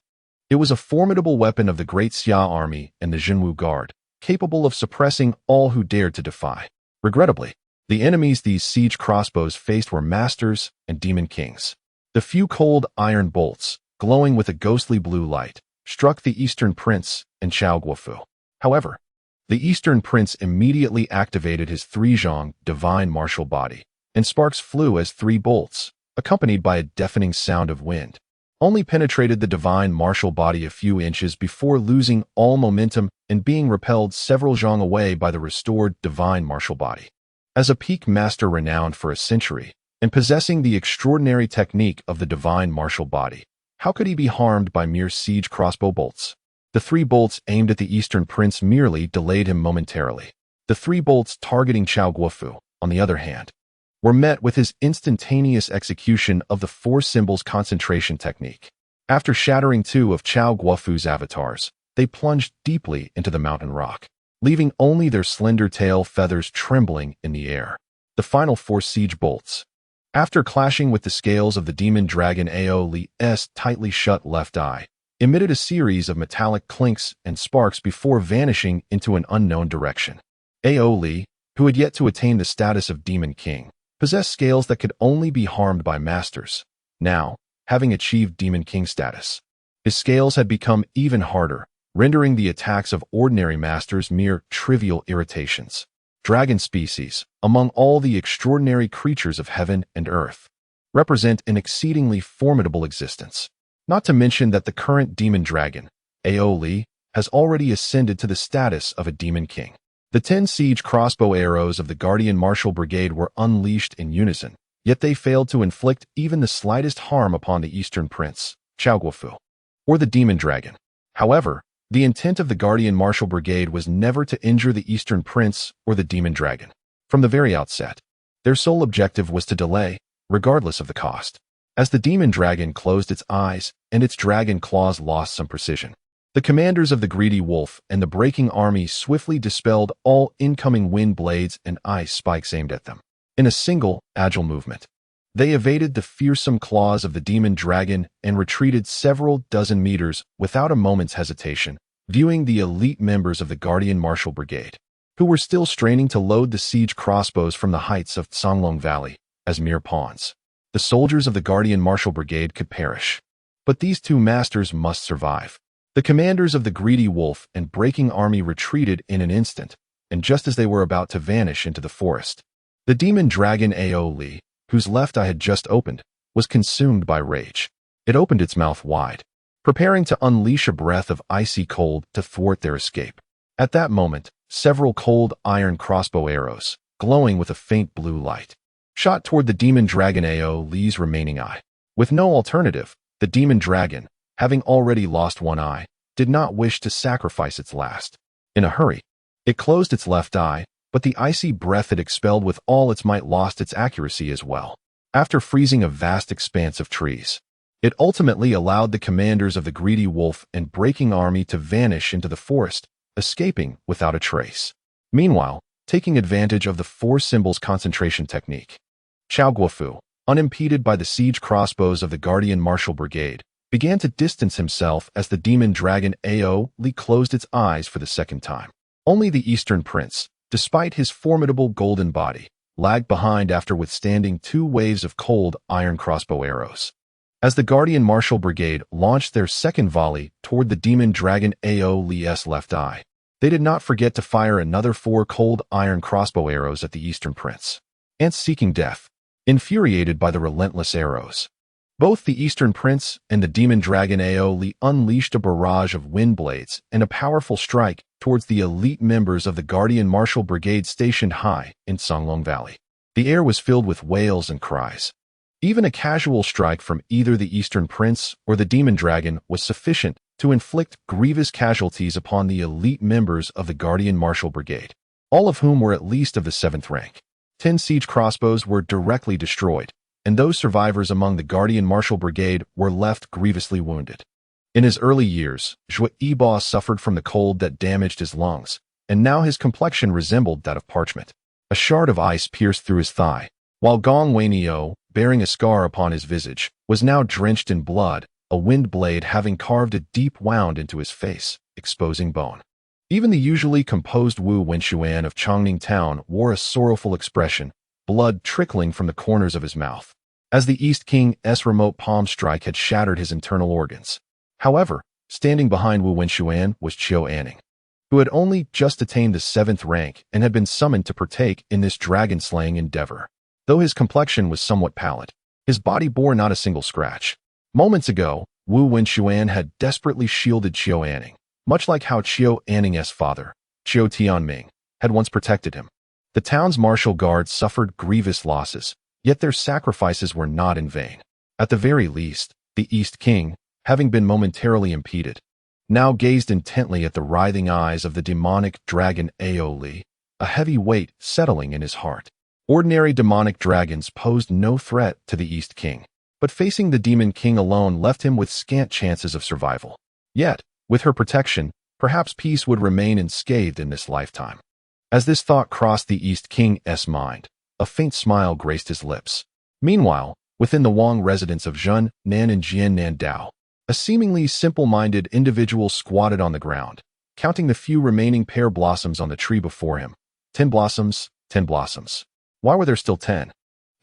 It was a formidable weapon of the Great Xia army and the Jinwu Guard, capable of suppressing all who dared to defy. Regrettably, the enemies these siege crossbows faced were masters and demon kings. The few cold iron bolts, glowing with a ghostly blue light, struck the Eastern Prince and Chao Guofu. However, the Eastern Prince immediately activated his 3-zhong divine martial body, and sparks flew as 3 bolts, accompanied by a deafening sound of wind, only penetrated the divine martial body a few inches before losing all momentum and being repelled several zhong away by the restored divine martial body. As a peak master renowned for a century, and possessing the extraordinary technique of the divine martial body, how could he be harmed by mere siege crossbow bolts? The 3 bolts aimed at the Eastern Prince merely delayed him momentarily. The 3 bolts targeting Chao Guofu, on the other hand, were met with his instantaneous execution of the 4 symbols concentration technique. After shattering 2 of Chao Guofu's avatars, they plunged deeply into the mountain rock, leaving only their slender tail feathers trembling in the air. The final 4 siege bolts, after clashing with the scales of the demon dragon Ao Li's tightly shut left eye, emitted a series of metallic clinks and sparks before vanishing into an unknown direction. Ao Li, who had yet to attain the status of Demon King, possessed scales that could only be harmed by masters. Now, having achieved Demon King status, his scales had become even harder, rendering the attacks of ordinary masters mere trivial irritations. Dragon species, among all the extraordinary creatures of heaven and earth, represent an exceedingly formidable existence. Not to mention that the current demon dragon, Ao Li, has already ascended to the status of a demon king. The 10 siege crossbow arrows of the Guardian Martial Brigade were unleashed in unison, yet they failed to inflict even the slightest harm upon the Eastern Prince, Chao Guofu, or the demon dragon. However, the intent of the Guardian Martial Brigade was never to injure the Eastern Prince or the demon dragon. From the very outset, their sole objective was to delay, regardless of the cost. As the demon dragon closed its eyes and its dragon claws lost some precision, the commanders of the Greedy Wolf and the Breaking Army swiftly dispelled all incoming wind blades and ice spikes aimed at them. In a single, agile movement, they evaded the fearsome claws of the demon dragon and retreated several dozen meters without a moment's hesitation, viewing the elite members of the Guardian Martial Brigade, who were still straining to load the siege crossbows from the heights of Songlong Valley, as mere pawns. The soldiers of the Guardian Martial Brigade could perish, but these 2 masters must survive. The commanders of the Greedy Wolf and Breaking Army retreated in an instant, and just as they were about to vanish into the forest, the demon dragon Ao Li, whose left eye had just opened, was consumed by rage. It opened its mouth wide, preparing to unleash a breath of icy cold to thwart their escape. At that moment, several cold iron crossbow arrows, glowing with a faint blue light, shot toward the demon dragon Ao Li's remaining eye. With no alternative, the demon dragon, having already lost one eye, did not wish to sacrifice its last. In a hurry, it closed its left eye, but the icy breath it expelled with all its might lost its accuracy as well. After freezing a vast expanse of trees, it ultimately allowed the commanders of the Greedy Wolf and Breaking Army to vanish into the forest, escaping without a trace. Meanwhile, taking advantage of the 4 symbols concentration technique, Chao Guofu, unimpeded by the siege crossbows of the Guardian Martial Brigade, began to distance himself as the demon dragon Ao Li closed its eyes for the second time. Only the Eastern Prince, despite his formidable golden body, lagged behind after withstanding 2 waves of cold iron crossbow arrows. As the Guardian Martial Brigade launched their second volley toward the demon dragon Ao Li's left eye, they did not forget to fire another 4 cold iron crossbow arrows at the Eastern Prince. Ants seeking death, infuriated by the relentless arrows, Both the Eastern Prince and the demon dragon Aoli unleashed a barrage of wind blades and a powerful strike towards the elite members of the Guardian Martial Brigade stationed high in Songlong Valley. The air was filled with wails and cries. Even a casual strike from either the Eastern Prince or the demon dragon was sufficient to inflict grievous casualties upon the elite members of the Guardian Martial Brigade, all of whom were at least of the 7th rank. 10 siege crossbows were directly destroyed, and those survivors among the Guardian Martial Brigade were left grievously wounded. In his early years, Zhuo Yibo suffered from the cold that damaged his lungs, and now his complexion resembled that of parchment. A shard of ice pierced through his thigh, while Gong Weiniao, bearing a scar upon his visage, was now drenched in blood, a wind blade having carved a deep wound into his face, exposing bone. Even the usually composed Wu Wenxuan of Chongning Town wore a sorrowful expression, blood trickling from the corners of his mouth, as the East King's remote palm strike had shattered his internal organs. However, standing behind Wu Wenxuan was Qiu Anning, who had only just attained the 7th rank and had been summoned to partake in this dragon-slaying endeavor. Though his complexion was somewhat pallid, his body bore not a single scratch. Moments ago, Wu Wenxuan had desperately shielded Qiu Anning, much like how Qiu Anning's father, Qiu Tianming, had once protected him. The town's martial guard suffered grievous losses, yet their sacrifices were not in vain. At the very least, the East King, having been momentarily impeded, now gazed intently at the writhing eyes of the demonic dragon Aoli, a heavy weight settling in his heart. Ordinary demonic dragons posed no threat to the East King, but facing the Demon King alone left him with scant chances of survival. Yet, with her protection, perhaps peace would remain unscathed in this lifetime. As this thought crossed the East King's mind, a faint smile graced his lips. Meanwhile, within the Wang residence of Zhen Nan and Jian Nan Dao, a seemingly simple-minded individual squatted on the ground, counting the few remaining pear blossoms on the tree before him. 10 blossoms, 10 blossoms. Why were there still 10?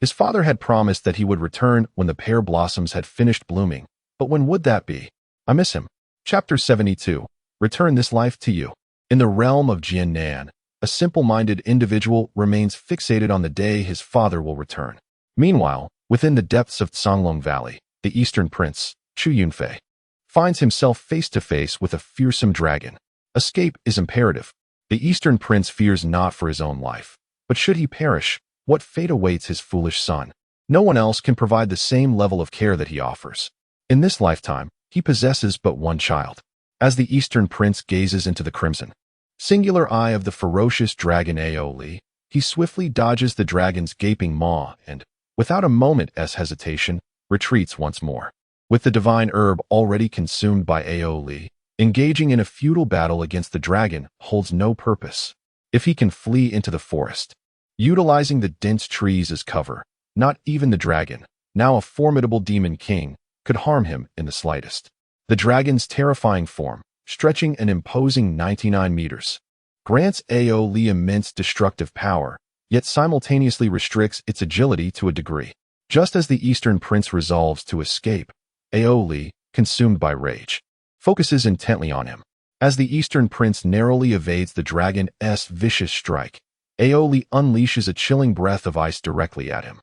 His father had promised that he would return when the pear blossoms had finished blooming, but when would that be? I miss him. Chapter 72. Return this life to you. In the realm of Jiannan, a simple-minded individual remains fixated on the day his father will return. Meanwhile, within the depths of Songlong Valley, the Eastern Prince, Chu Yunfei, finds himself face-to-face with a fearsome dragon. Escape is imperative. The Eastern Prince fears not for his own life, but should he perish, what fate awaits his foolish son? No one else can provide the same level of care that he offers. In this lifetime, he possesses but one child. As the Eastern Prince gazes into the crimson, singular eye of the ferocious dragon Aoli, he swiftly dodges the dragon's gaping maw and, without a moment's hesitation, retreats once more. With the divine herb already consumed by Aoli, engaging in a futile battle against the dragon holds no purpose. If he can flee into the forest, utilizing the dense trees as cover, not even the dragon, now a formidable demon king, could harm him in the slightest. The dragon's terrifying form, stretching an imposing 99 meters, grants Aoli immense destructive power, yet simultaneously restricts its agility to a degree. Just as the Eastern Prince resolves to escape, Aoli, consumed by rage, focuses intently on him. As the Eastern Prince narrowly evades the dragon's vicious strike, Aoli unleashes a chilling breath of ice directly at him.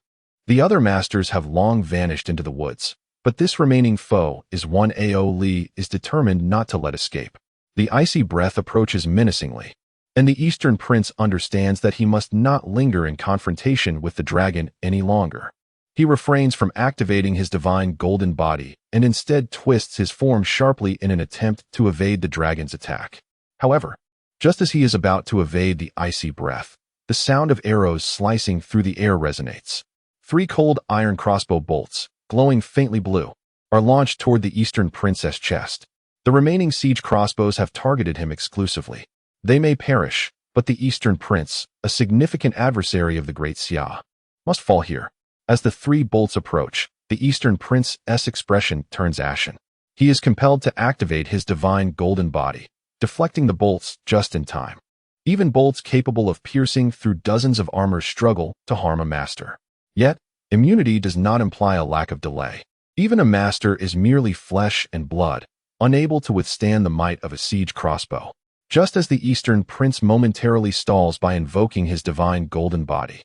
The other masters have long vanished into the woods, but this remaining foe is one Aoli is determined not to let escape. The icy breath approaches menacingly, and the Eastern Prince understands that he must not linger in confrontation with the dragon any longer. He refrains from activating his divine golden body and instead twists his form sharply in an attempt to evade the dragon's attack. However, just as he is about to evade the icy breath, the sound of arrows slicing through the air resonates. 3 cold iron crossbow bolts, glowing faintly blue, are launched toward the Eastern Prince's chest. The remaining siege crossbows have targeted him exclusively. They may perish, but the Eastern Prince, a significant adversary of the Great Xia, must fall here. As the 3 bolts approach, the Eastern Prince's expression turns ashen. He is compelled to activate his divine golden body, deflecting the bolts just in time. Even bolts capable of piercing through dozens of armor struggle to harm a master. Yet, immunity does not imply a lack of delay. Even a master is merely flesh and blood, unable to withstand the might of a siege crossbow. Just as the Eastern Prince momentarily stalls by invoking his divine golden body,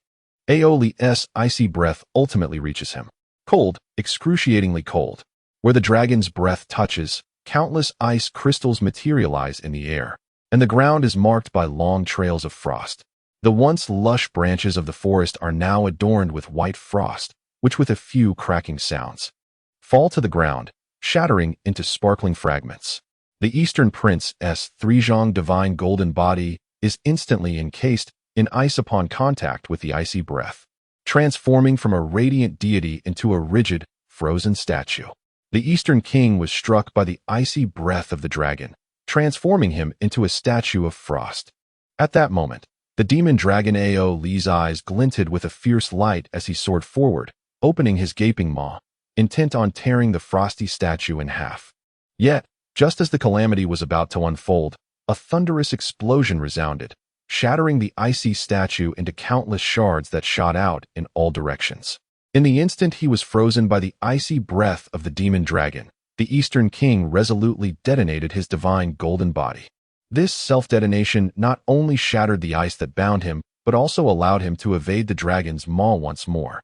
Aoli's icy breath ultimately reaches him. Cold, excruciatingly cold. Where the dragon's breath touches, countless ice crystals materialize in the air, and the ground is marked by long trails of frost. The once lush branches of the forest are now adorned with white frost, which with a few cracking sounds fall to the ground, shattering into sparkling fragments. The Eastern Prince's Threezhong divine golden body is instantly encased in ice upon contact with the icy breath, transforming from a radiant deity into a rigid, frozen statue. The Eastern King was struck by the icy breath of the dragon, transforming him into a statue of frost. At that moment, the demon dragon Ao Li's eyes glinted with a fierce light as he soared forward, opening his gaping maw, intent on tearing the frosty statue in half. Yet, just as the calamity was about to unfold, a thunderous explosion resounded, shattering the icy statue into countless shards that shot out in all directions. In the instant he was frozen by the icy breath of the demon dragon, the Eastern King resolutely detonated his divine golden body. This self-detonation not only shattered the ice that bound him, but also allowed him to evade the dragon's maw once more.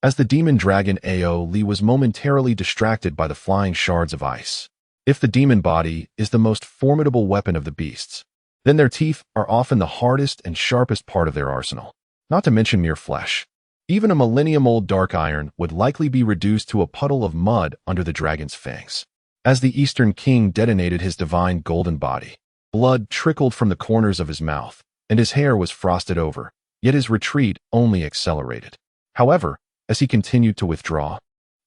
As the demon dragon Ao Li was momentarily distracted by the flying shards of ice. If the demon body is the most formidable weapon of the beasts, then their teeth are often the hardest and sharpest part of their arsenal, not to mention mere flesh. Even a millennium-old dark iron would likely be reduced to a puddle of mud under the dragon's fangs. As the Eastern King detonated his divine golden body, blood trickled from the corners of his mouth, and his hair was frosted over, yet his retreat only accelerated. However, as he continued to withdraw,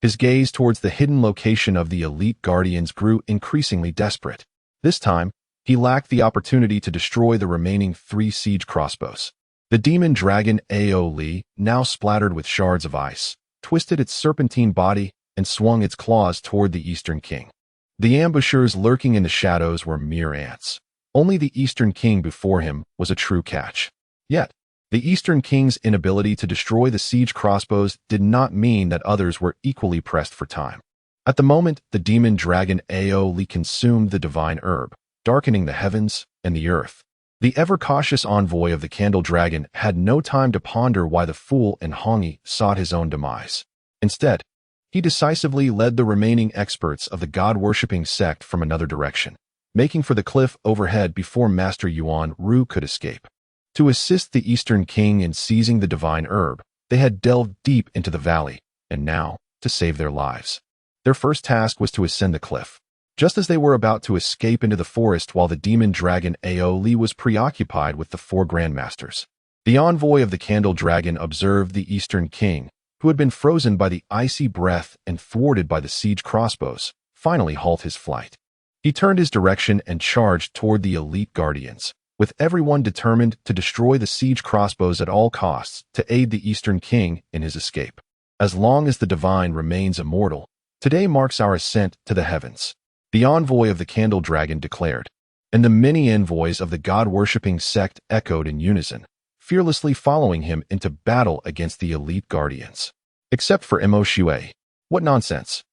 his gaze towards the hidden location of the elite guardians grew increasingly desperate. This time, he lacked the opportunity to destroy the remaining 3 siege crossbows. The demon dragon Ao Li, now splattered with shards of ice, twisted its serpentine body and swung its claws toward the Eastern King. The ambushers lurking in the shadows were mere ants. Only the Eastern King before him was a true catch. Yet, the Eastern King's inability to destroy the siege crossbows did not mean that others were equally pressed for time. At the moment, the demon dragon Ao Li consumed the divine herb, darkening the heavens and the earth. The ever-cautious envoy of the Candle Dragon had no time to ponder why the fool and Hongi sought his own demise. Instead, he decisively led the remaining experts of the god-worshipping sect from another direction, making for the cliff overhead before Master Yuan Ru could escape. To assist the Eastern King in seizing the divine herb, they had delved deep into the valley, and now, to save their lives, their first task was to ascend the cliff. Just as they were about to escape into the forest while the demon dragon Ao Li was preoccupied with the 4 grandmasters, the envoy of the Candle Dragon observed the Eastern King, who had been frozen by the icy breath and thwarted by the siege crossbows, finally halt his flight. He turned his direction and charged toward the elite guardians, with everyone determined to destroy the siege crossbows at all costs to aid the Eastern King in his escape. As long as the divine remains immortal, today marks our ascent to the heavens, the envoy of the Candle Dragon declared, and the many envoys of the god-worshipping sect echoed in unison, fearlessly following him into battle against the elite guardians. Except for Mo Shui. What nonsense!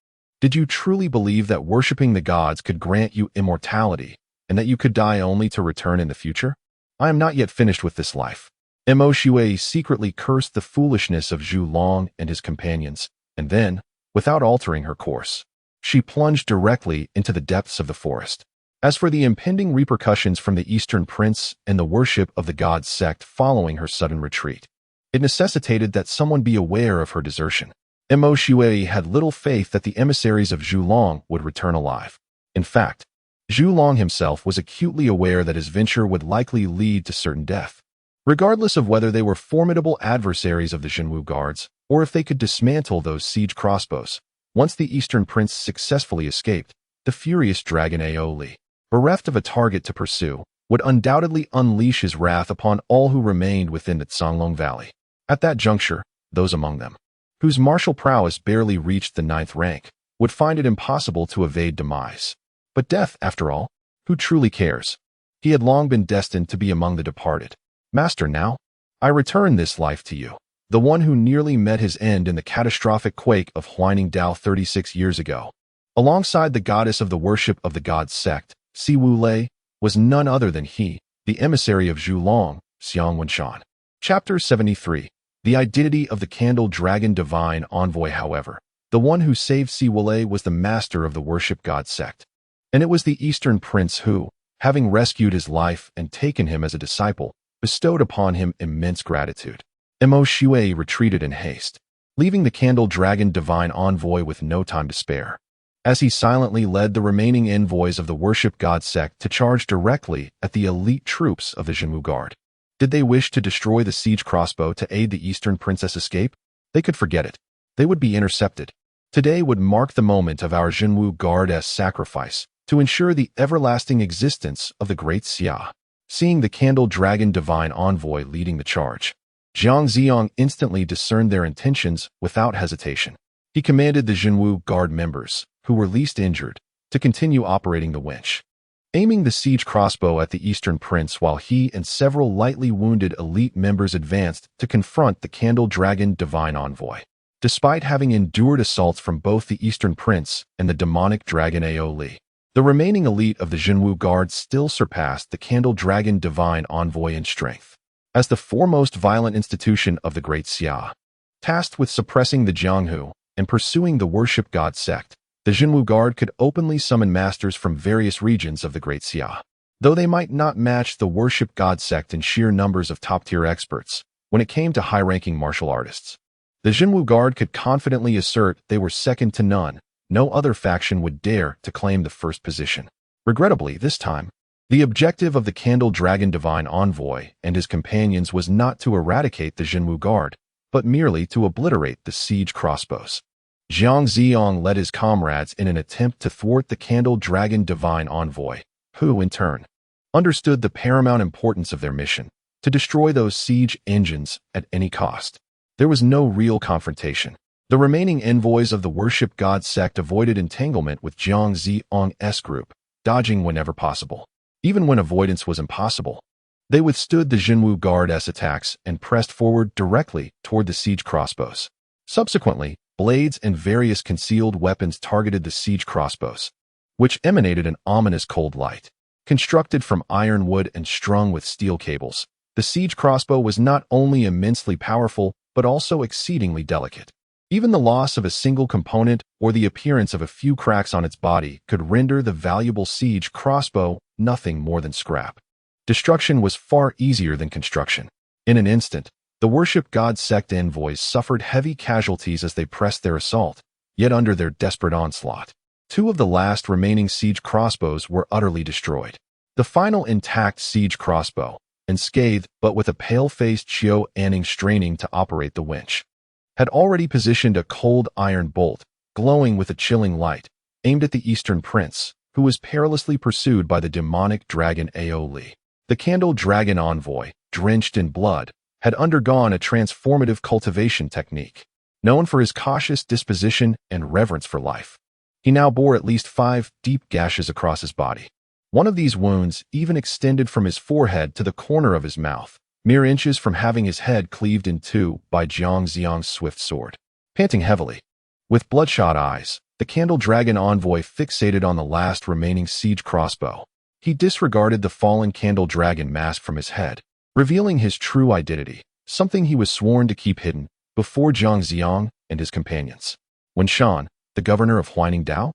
Did you truly believe that worshipping the gods could grant you immortality, and that you could die only to return in the future? I am not yet finished with this life. Mo Shui secretly cursed the foolishness of Zhu Long and his companions, and then, without altering her course, she plunged directly into the depths of the forest. As for the impending repercussions from the Eastern Prince and the worship of the god sect following her sudden retreat, it necessitated that someone be aware of her desertion. Mo Shui had little faith that the emissaries of Zhu Long would return alive. In fact, Zhu Long himself was acutely aware that his venture would likely lead to certain death. Regardless of whether they were formidable adversaries of the Zhenwu guards, or if they could dismantle those siege crossbows, once the Eastern Prince successfully escaped, the furious dragon Ao Li, bereft of a target to pursue, would undoubtedly unleash his wrath upon all who remained within the Canglong Valley. At that juncture, those among them, whose martial prowess barely reached the 9th rank, would find it impossible to evade demise. But death, after all, who truly cares? He had long been destined to be among the departed. Master, now, I return this life to you, the one who nearly met his end in the catastrophic quake of Huaining Dao 36 years ago. Alongside the goddess of the worship of the god sect, Si Wu Lei, was none other than he, the emissary of Zhu Long, Xiang Wenshan. Chapter 73. The identity of the Candle Dragon Divine Envoy. However, The one who saved Siwale was the master of the worship god sect. And it was the Eastern Prince who, having rescued his life and taken him as a disciple, bestowed upon him immense gratitude. Mo Shui retreated in haste, leaving the Candle Dragon divine envoy with no time to spare, as he silently led the remaining envoys of the worship god sect to charge directly at the elite troops of the Jinwu Guard. Did they wish to destroy the siege crossbow to aid the Eastern Princess escape? They could forget it. They would be intercepted. Today would mark the moment of our Jinwu Guard's sacrifice to ensure the everlasting existence of the Great Xia. Seeing the Candle Dragon divine envoy leading the charge, Zhang Ziong instantly discerned their intentions without hesitation. He commanded the Jinwu Guard members, who were least injured, to continue operating the winch, aiming the siege crossbow at the Eastern Prince while he and several lightly wounded elite members advanced to confront the Candle Dragon divine envoy. Despite having endured assaults from both the Eastern Prince and the demonic dragon Aoli, the remaining elite of the Jinwu Guard still surpassed the Candle Dragon divine envoy in strength. As the foremost violent institution of the Great Xia, tasked with suppressing the Jianghu and pursuing the worship god sect, the Jinwu Guard could openly summon masters from various regions of the Great Xia. Though they might not match the worship god sect in sheer numbers of top-tier experts, when it came to high-ranking martial artists, the Jinwu Guard could confidently assert they were second to none. No other faction would dare to claim the first position. Regrettably, this time, the objective of the Candle Dragon divine envoy and his companions was not to eradicate the Jinwu Guard, but merely to obliterate the siege crossbows. Zhang Ziong led his comrades in an attempt to thwart the Candle Dragon divine envoy, who, in turn, understood the paramount importance of their mission, to destroy those siege engines at any cost. There was no real confrontation. The remaining envoys of the worship god sect avoided entanglement with Zhang Ziong's group, dodging whenever possible. Even when avoidance was impossible, they withstood the Jinwu Guard's attacks and pressed forward directly toward the siege crossbows. Subsequently, blades and various concealed weapons targeted the siege crossbows, which emanated an ominous cold light. Constructed from iron wood and strung with steel cables, the siege crossbow was not only immensely powerful, but also exceedingly delicate. Even the loss of a single component or the appearance of a few cracks on its body could render the valuable siege crossbow nothing more than scrap. Destruction was far easier than construction. In an instant, the worship god sect envoys suffered heavy casualties as they pressed their assault, yet under their desperate onslaught, two of the last remaining siege crossbows were utterly destroyed. The final intact siege crossbow, unscathed but with a pale-faced Qiu Anning straining to operate the winch, had already positioned a cold iron bolt, glowing with a chilling light, aimed at the Eastern Prince, who was perilously pursued by the demonic dragon Aoli. The Candle Dragon envoy, drenched in blood, had undergone a transformative cultivation technique, known for his cautious disposition and reverence for life. He now bore at least 5 deep gashes across his body. One of these wounds even extended from his forehead to the corner of his mouth, mere inches from having his head cleaved in two by Zhang Ziong's swift sword. Panting heavily, with bloodshot eyes, the Candle Dragon envoy fixated on the last remaining siege crossbow. He disregarded the fallen Candle Dragon mask from his head, revealing his true identity, something he was sworn to keep hidden before Zhang Ziong and his companions. When Shan, the governor of Huaining Dao,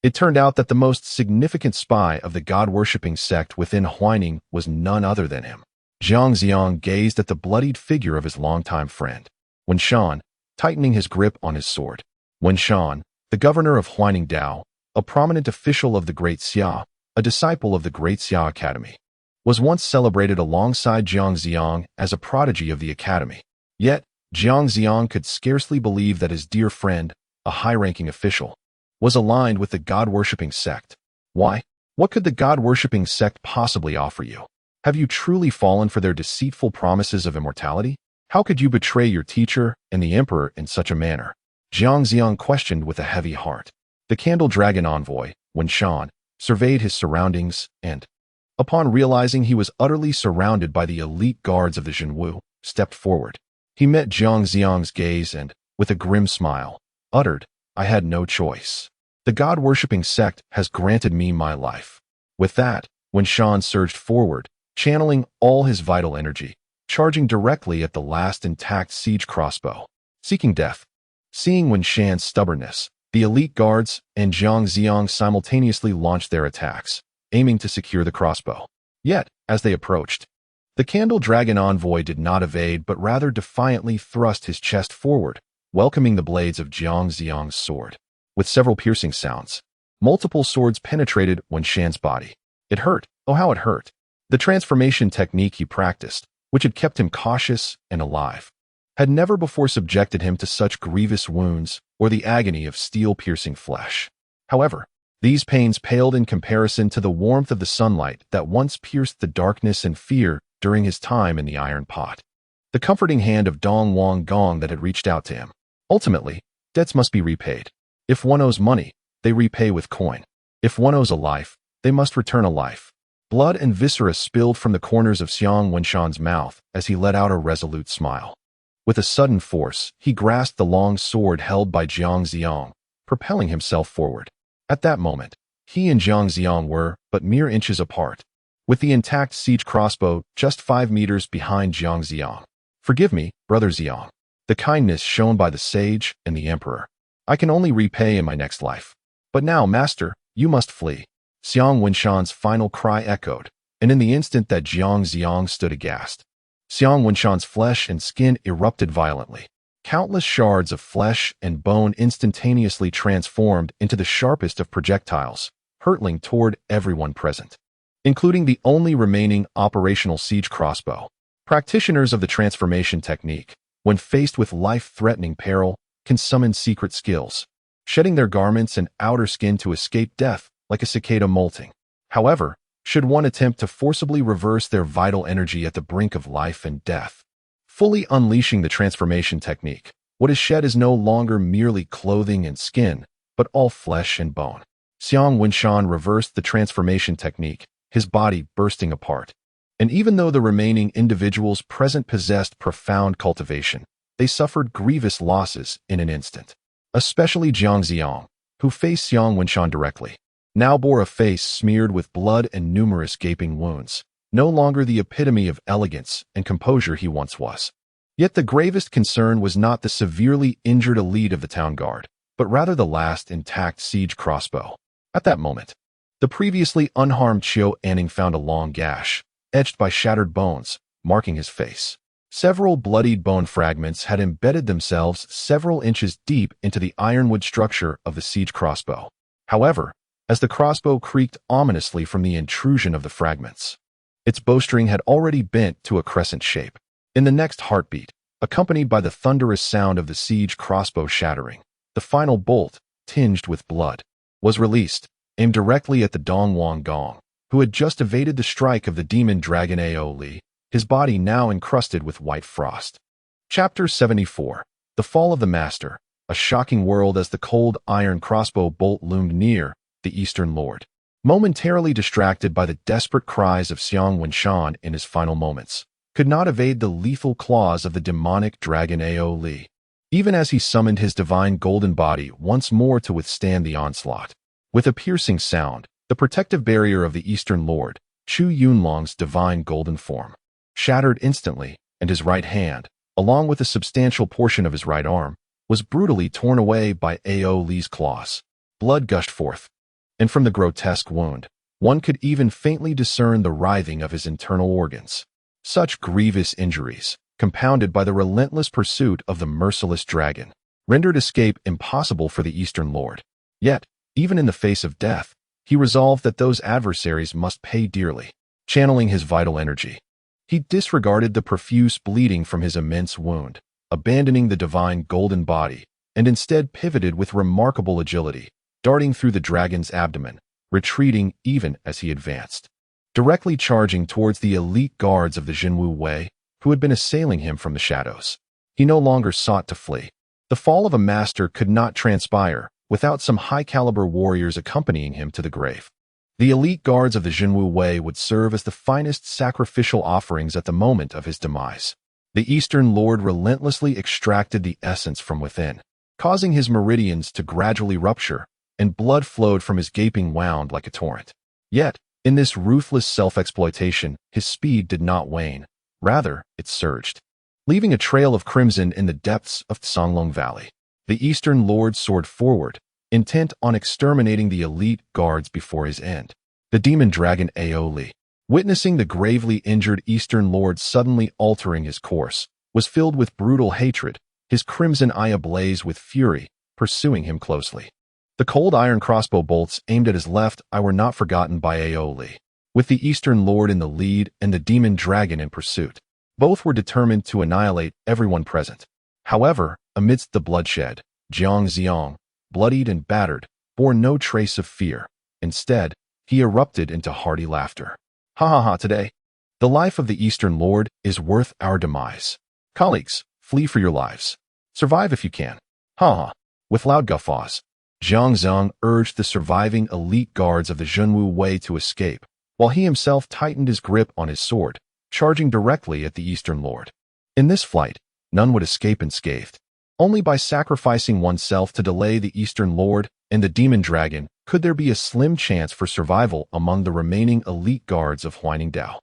it turned out that the most significant spy of the god-worshipping sect within Huaining was none other than him. Zhang Ziong gazed at the bloodied figure of his longtime friend. When Shan, tightening his grip on his sword. When Shan, the governor of Huaining Dao, a prominent official of the Great Xia, a disciple of the Great Xia Academy, was once celebrated alongside Zhang Ziong as a prodigy of the academy. Yet, Zhang Ziong could scarcely believe that his dear friend, a high-ranking official, was aligned with the god-worshipping sect. Why? What could the god-worshipping sect possibly offer you? Have you truly fallen for their deceitful promises of immortality? How could you betray your teacher and the emperor in such a manner? Zhang Ziong questioned with a heavy heart. The Candle Dragon envoy, when Shan, surveyed his surroundings and, upon realizing he was utterly surrounded by the elite guards of the Jinwu, stepped forward. He met Zhang Ziong's gaze and, with a grim smile, uttered, "I had no choice. The god-worshipping sect has granted me my life." With that, when Shan surged forward, channeling all his vital energy, charging directly at the last intact siege crossbow, seeking death. Seeing Wen Shan's stubbornness, the elite guards and Zhang Xiang simultaneously launched their attacks, aiming to secure the crossbow. Yet, as they approached, the Candle Dragon envoy did not evade but rather defiantly thrust his chest forward, welcoming the blades of Zhang Xiang's sword. With several piercing sounds, multiple swords penetrated Wen Shan's body. It hurt. Oh, how it hurt. The transformation technique he practiced, which had kept him cautious and alive, had never before subjected him to such grievous wounds or the agony of steel-piercing flesh. However, these pains paled in comparison to the warmth of the sunlight that once pierced the darkness and fear during his time in the iron pot. The comforting hand of Dong Wang Gong that had reached out to him. Ultimately, debts must be repaid. If one owes money, they repay with coin. If one owes a life, they must return a life. Blood and viscera spilled from the corners of Xiang Wenshan's mouth as he let out a resolute smile. With a sudden force, he grasped the long sword held by Zhang Xiang, propelling himself forward. At that moment, he and Zhang Xiang were but mere inches apart, with the intact siege crossbow just 5 meters behind Zhang Xiang. Forgive me, Brother Xiang. The kindness shown by the sage and the emperor, I can only repay in my next life. But now, master, you must flee. Xiang Wenshan's final cry echoed, and in the instant that Zhang Xiang stood aghast, Xiang Wenshan's flesh and skin erupted violently. Countless shards of flesh and bone instantaneously transformed into the sharpest of projectiles, hurtling toward everyone present, including the only remaining operational siege crossbow. Practitioners of the transformation technique, when faced with life-threatening peril, can summon secret skills, shedding their garments and outer skin to escape death like a cicada molting. However, should one attempt to forcibly reverse their vital energy at the brink of life and death, fully unleashing the transformation technique, what is shed is no longer merely clothing and skin, but all flesh and bone. Xiang Wenshan reversed the transformation technique, his body bursting apart. And even though the remaining individuals present possessed profound cultivation, they suffered grievous losses in an instant. Especially Zhang Xiang, who faced Xiang Wenshan directly, now bore a face smeared with blood and numerous gaping wounds, no longer the epitome of elegance and composure he once was. Yet the gravest concern was not the severely injured elite of the town guard, but rather the last intact siege crossbow. At that moment, the previously unharmed Qiu Anning found a long gash, etched by shattered bones, marking his face. Several bloodied bone fragments had embedded themselves several inches deep into the ironwood structure of the siege crossbow. However, as the crossbow creaked ominously from the intrusion of the fragments, its bowstring had already bent to a crescent shape. In the next heartbeat, accompanied by the thunderous sound of the siege crossbow shattering, the final bolt, tinged with blood, was released, aimed directly at the Dong Wang Gong, who had just evaded the strike of the demon dragon Ao Li, his body now encrusted with white frost. Chapter 74. The Fall of the Master, a shocking world as the cold iron crossbow bolt loomed near, the Eastern Lord, momentarily distracted by the desperate cries of Xiang Wenshan in his final moments, could not evade the lethal claws of the demonic dragon Ao Li, even as he summoned his divine golden body once more to withstand the onslaught. With a piercing sound, the protective barrier of the Eastern Lord, Chu Yunlong's divine golden form, shattered instantly, and his right hand, along with a substantial portion of his right arm, was brutally torn away by Ao Li's claws. Blood gushed forth, and from the grotesque wound, one could even faintly discern the writhing of his internal organs. Such grievous injuries, compounded by the relentless pursuit of the merciless dragon, rendered escape impossible for the Eastern Lord. Yet, even in the face of death, he resolved that those adversaries must pay dearly. Channeling his vital energy, he disregarded the profuse bleeding from his immense wound, abandoning the divine golden body, and instead pivoted with remarkable agility, darting through the dragon's abdomen, retreating even as he advanced, directly charging towards the elite guards of the Jinwu Wei, who had been assailing him from the shadows. He no longer sought to flee. The fall of a master could not transpire without some high-caliber warriors accompanying him to the grave. The elite guards of the Jinwu Wei would serve as the finest sacrificial offerings at the moment of his demise. The Eastern Lord relentlessly extracted the essence from within, causing his meridians to gradually rupture, and blood flowed from his gaping wound like a torrent. Yet, in this ruthless self-exploitation, his speed did not wane. Rather, it surged, leaving a trail of crimson in the depths of Songlong Valley. The Eastern Lord soared forward, intent on exterminating the elite guards before his end. The demon dragon Aoli, witnessing the gravely injured Eastern Lord suddenly altering his course, was filled with brutal hatred, his crimson eye ablaze with fury, pursuing him closely. The cold iron crossbow bolts aimed at his left eye were not forgotten by Aoli. With the Eastern Lord in the lead and the demon dragon in pursuit, both were determined to annihilate everyone present. However, amidst the bloodshed, Jiang Xiang, bloodied and battered, bore no trace of fear. Instead, he erupted into hearty laughter. Ha ha ha, today, the life of the Eastern Lord is worth our demise. Colleagues, flee for your lives. Survive if you can. Ha ha. With loud guffaws, Jiang Xiang urged the surviving elite guards of the Zhenwu Wei to escape, while he himself tightened his grip on his sword, charging directly at the Eastern Lord. In this flight, none would escape unscathed. Only by sacrificing oneself to delay the Eastern Lord and the Demon Dragon could there be a slim chance for survival among the remaining elite guards of Huaining Dao.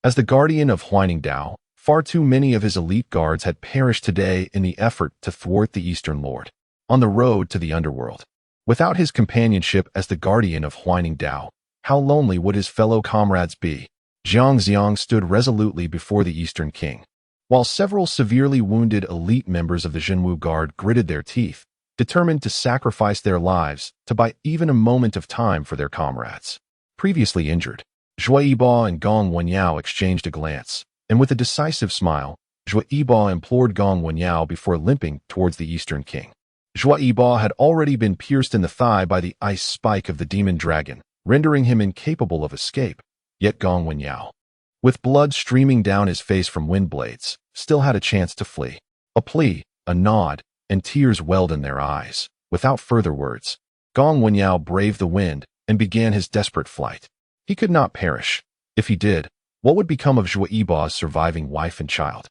As the guardian of Huaining Dao, far too many of his elite guards had perished today in the effort to thwart the Eastern Lord on the road to the underworld. Without his companionship as the guardian of Huaining Dao, how lonely would his fellow comrades be? Jiang Xiang stood resolutely before the Eastern King, while several severely wounded elite members of the Zhenwu Guard gritted their teeth, determined to sacrifice their lives to buy even a moment of time for their comrades. Previously injured, Zhou Yibo and Gong Wenyao exchanged a glance, and with a decisive smile, Zhou Yibo implored Gong Wenyao before limping towards the Eastern King. Zhou Yibo had already been pierced in the thigh by the ice spike of the demon dragon, rendering him incapable of escape, yet Gong Wenyao, with blood streaming down his face from wind blades, still had a chance to flee. A plea, a nod, and tears welled in their eyes. Without further words, Gong Wenyao braved the wind and began his desperate flight. He could not perish. If he did, what would become of Zhou Yibo's surviving wife and child?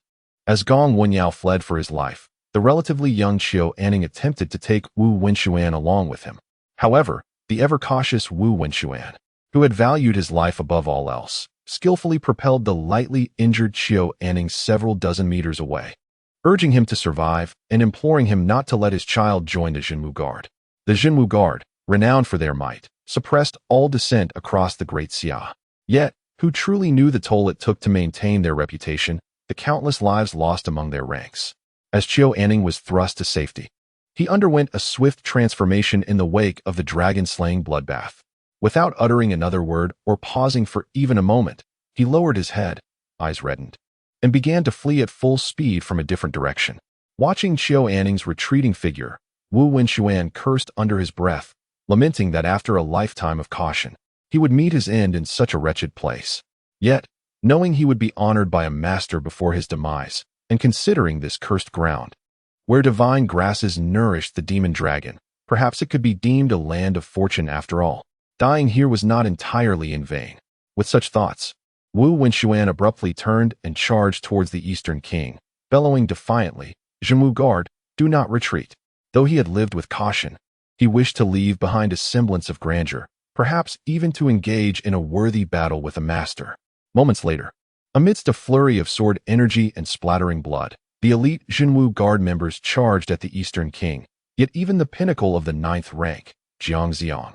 As Gong Wenyao fled for his life, the relatively young Qiu Anning attempted to take Wu Wenxuan along with him. However, the ever-cautious Wu Wenxuan, who had valued his life above all else, skillfully propelled the lightly injured Qiu Anning several dozen meters away, urging him to survive and imploring him not to let his child join the Zhenwu Guard. The Zhenwu Guard, renowned for their might, suppressed all dissent across the Great Xia. Yet, who truly knew the toll it took to maintain their reputation, the countless lives lost among their ranks? As Qiu Anning was thrust to safety, he underwent a swift transformation in the wake of the dragon-slaying bloodbath. Without uttering another word or pausing for even a moment, he lowered his head, eyes reddened, and began to flee at full speed from a different direction. Watching Qiu Anning's retreating figure, Wu Wenxuan cursed under his breath, lamenting that after a lifetime of caution, he would meet his end in such a wretched place. Yet, knowing he would be honored by a master before his demise, and considering this cursed ground, where divine grasses nourished the demon dragon, perhaps it could be deemed a land of fortune after all. Dying here was not entirely in vain. With such thoughts, Wu Wenxuan abruptly turned and charged towards the Eastern King, bellowing defiantly, "Zhenwu Guard, do not retreat." Though he had lived with caution, he wished to leave behind a semblance of grandeur, perhaps even to engage in a worthy battle with a master. Moments later, amidst a flurry of sword energy and splattering blood, the elite Zhenwu Guard members charged at the Eastern King, yet even the pinnacle of the 9th rank, Jiang Xiang,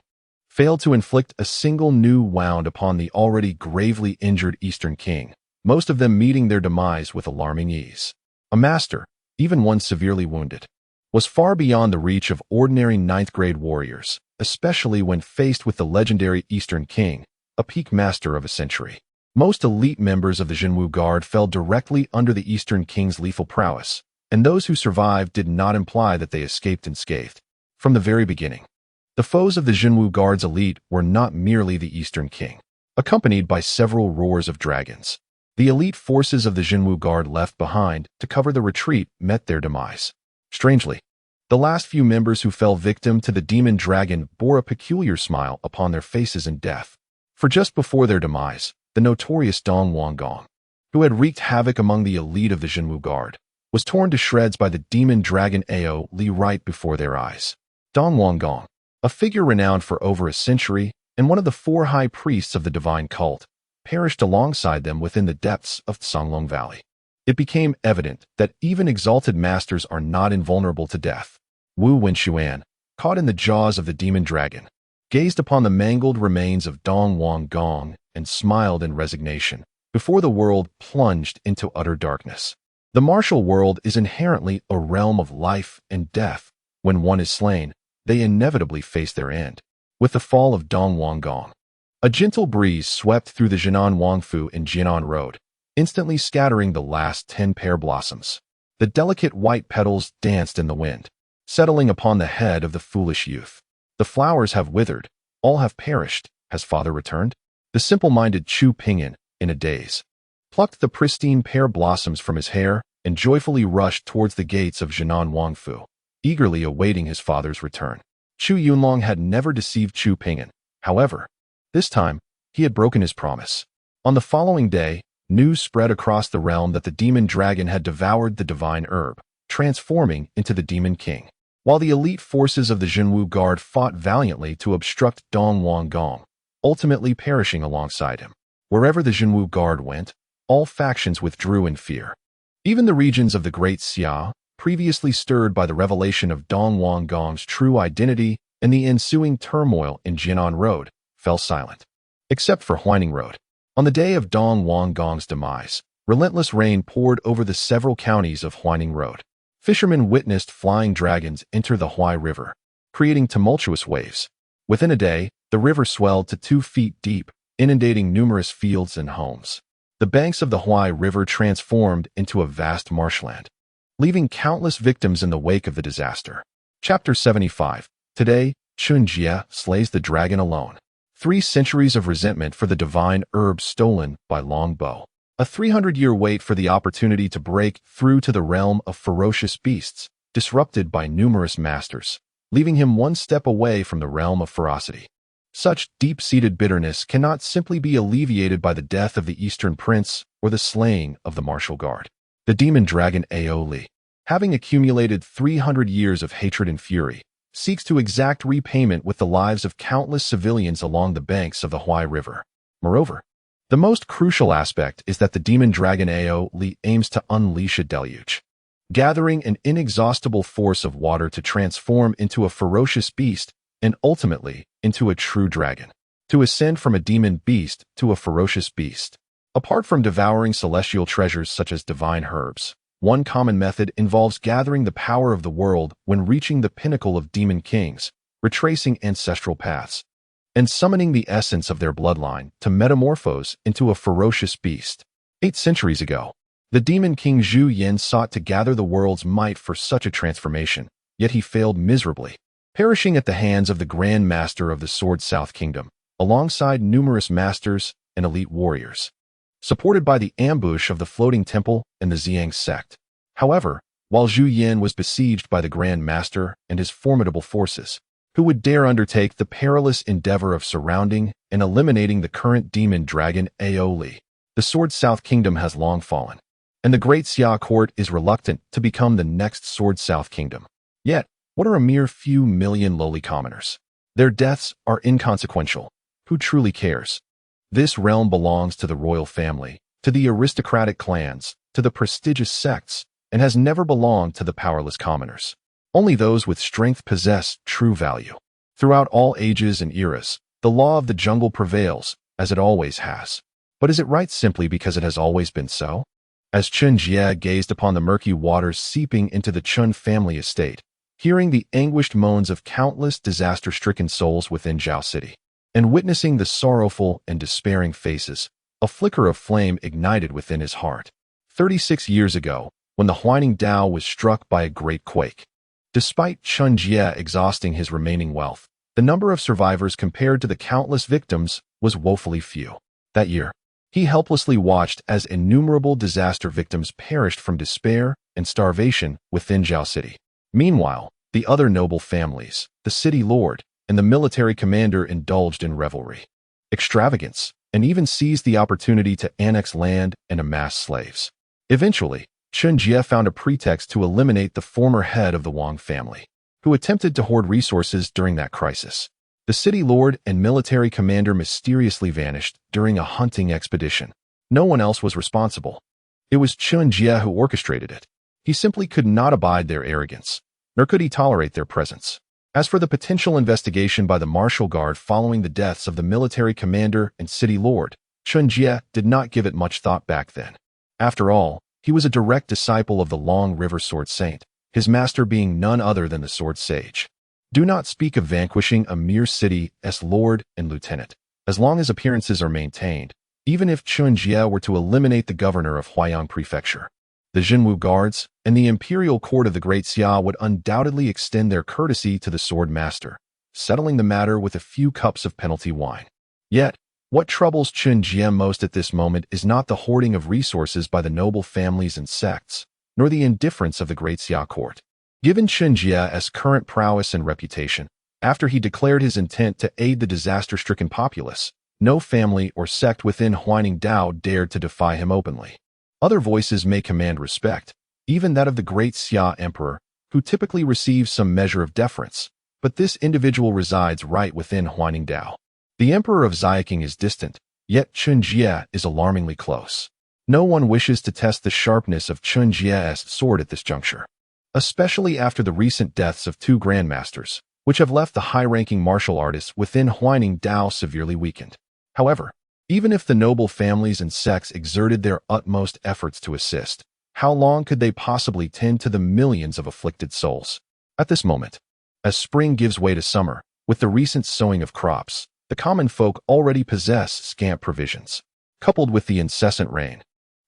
failed to inflict a single new wound upon the already gravely injured Eastern King, most of them meeting their demise with alarming ease. A master, even one severely wounded, was far beyond the reach of ordinary 9th-grade warriors, especially when faced with the legendary Eastern King, a peak master of a century. Most elite members of the Zhenwu Guard fell directly under the Eastern King's lethal prowess, and those who survived did not imply that they escaped unscathed. From the very beginning, the foes of the Zhenwu Guard's elite were not merely the Eastern King, accompanied by several roars of dragons. The elite forces of the Zhenwu Guard left behind to cover the retreat met their demise. Strangely, the last few members who fell victim to the demon dragon bore a peculiar smile upon their faces in death. For just before their demise, the notorious Dong Wanggong, who had wreaked havoc among the elite of the Zhenwu Guard, was torn to shreds by the demon dragon Ao Li right before their eyes. Dong Wanggong, a figure renowned for over a century and one of the 4 high priests of the divine cult, perished alongside them within the depths of Songlong Valley. It became evident that even exalted masters are not invulnerable to death. Wu Wenxuan, caught in the jaws of the demon dragon, gazed upon the mangled remains of Dong Wang Gong and smiled in resignation before the world plunged into utter darkness. The martial world is inherently a realm of life and death. When one is slain, they inevitably face their end. With the fall of Dong Wang Gong, a gentle breeze swept through the Jinan Wangfu and Jinan Road, instantly scattering the last 10 pear blossoms. The delicate white petals danced in the wind, settling upon the head of the foolish youth. The flowers have withered, all have perished. Has father returned? The simple-minded Chu Pingyan, in a daze, plucked the pristine pear blossoms from his hair and joyfully rushed towards the gates of Jinan Wangfu, eagerly awaiting his father's return. Chu Yunlong had never deceived Chu Pingyan. However, this time, he had broken his promise. On the following day, news spread across the realm that the demon dragon had devoured the divine herb, transforming into the demon king. While the elite forces of the Zhenwu Guard fought valiantly to obstruct Dong Wang Gong, ultimately perishing alongside him. Wherever the Zhenwu Guard went, all factions withdrew in fear. Even the regions of the Great Xia, previously stirred by the revelation of Dong Wang Gong's true identity and the ensuing turmoil in Jinan Road, fell silent. Except for Huaining Road. On the day of Dong Wang Gong's demise, relentless rain poured over the several counties of Huaining Road. Fishermen witnessed flying dragons enter the Huai River, creating tumultuous waves. Within a day, the river swelled to 2 feet deep, inundating numerous fields and homes. The banks of the Huai River transformed into a vast marshland, leaving countless victims in the wake of the disaster. Chapter 75. Today, Chen Jie slays the dragon alone. 3 centuries of resentment for the divine herb stolen by Long Bow. A 300-year wait for the opportunity to break through to the realm of ferocious beasts, disrupted by numerous masters, leaving him one step away from the realm of ferocity. Such deep-seated bitterness cannot simply be alleviated by the death of the Eastern Prince or the slaying of the martial guard. The demon dragon Ao Li, having accumulated 300 years of hatred and fury, seeks to exact repayment with the lives of countless civilians along the banks of the Huai River. Moreover, the most crucial aspect is that the demon dragon Ao Li aims to unleash a deluge, gathering an inexhaustible force of water to transform into a ferocious beast and ultimately into a true dragon, to ascend from a demon beast to a ferocious beast. Apart from devouring celestial treasures such as divine herbs, one common method involves gathering the power of the world when reaching the pinnacle of demon kings, retracing ancestral paths, and summoning the essence of their bloodline to metamorphose into a ferocious beast. 8 centuries ago, the demon king Zhu Yin sought to gather the world's might for such a transformation, yet he failed miserably, perishing at the hands of the Grand Master of the Sword South Kingdom, alongside numerous masters and elite warriors, supported by the ambush of the Floating Temple and the Xiang sect. However, while Zhu Yin was besieged by the Grand Master and his formidable forces, who would dare undertake the perilous endeavor of surrounding and eliminating the current demon dragon Ao Li? The Sword South Kingdom has long fallen, and the Great Xia court is reluctant to become the next Sword South Kingdom. Yet, what are a mere few million lowly commoners? Their deaths are inconsequential. Who truly cares? This realm belongs to the royal family, to the aristocratic clans, to the prestigious sects, and has never belonged to the powerless commoners. Only those with strength possess true value. Throughout all ages and eras, the law of the jungle prevails, as it always has. But is it right simply because it has always been so? As Chen Jie gazed upon the murky waters seeping into the Chen family estate, hearing the anguished moans of countless disaster-stricken souls within Zhao City, and witnessing the sorrowful and despairing faces, a flicker of flame ignited within his heart. 36 years ago, when the Huaining Dao was struck by a great quake, despite Chen Jie exhausting his remaining wealth, the number of survivors compared to the countless victims was woefully few. That year, he helplessly watched as innumerable disaster victims perished from despair and starvation within Zhao City. Meanwhile, the other noble families, the city lord, and the military commander indulged in revelry, extravagance, and even seized the opportunity to annex land and amass slaves. Eventually, Chen Jie found a pretext to eliminate the former head of the Wang family, who attempted to hoard resources during that crisis. The city lord and military commander mysteriously vanished during a hunting expedition. No one else was responsible. It was Chen Jie who orchestrated it. He simply could not abide their arrogance. nor could he tolerate their presence. As for the potential investigation by the martial guard following the deaths of the military commander and city lord, Chen Jie did not give it much thought back then. After all, he was a direct disciple of the Long River Sword Saint, his master being none other than the Sword Sage. Do not speak of vanquishing a mere city's lord and lieutenant. As long as appearances are maintained, even if Chen Jie were to eliminate the governor of Huayang Prefecture, the Jinwu guards and the imperial court of the Great Xia would undoubtedly extend their courtesy to the sword master, settling the matter with a few cups of penalty wine. Yet, what troubles Chen Jie most at this moment is not the hoarding of resources by the noble families and sects, nor the indifference of the Great Xia court. Given Chen Jie's current prowess and reputation, after he declared his intent to aid the disaster-stricken populace, no family or sect within Huaining Dao dared to defy him openly. Other voices may command respect, even that of the Great Xia Emperor, who typically receives some measure of deference, but this individual resides right within Huaining Dao. The Emperor of Xiaoqing is distant, yet Chen Jie is alarmingly close. No one wishes to test the sharpness of Chen Jie's sword at this juncture, especially after the recent deaths of two grandmasters, which have left the high-ranking martial artists within Huaining Dao severely weakened. However, even if the noble families and sects exerted their utmost efforts to assist, how long could they possibly tend to the millions of afflicted souls? At this moment, as spring gives way to summer, with the recent sowing of crops, the common folk already possess scant provisions. Coupled with the incessant rain,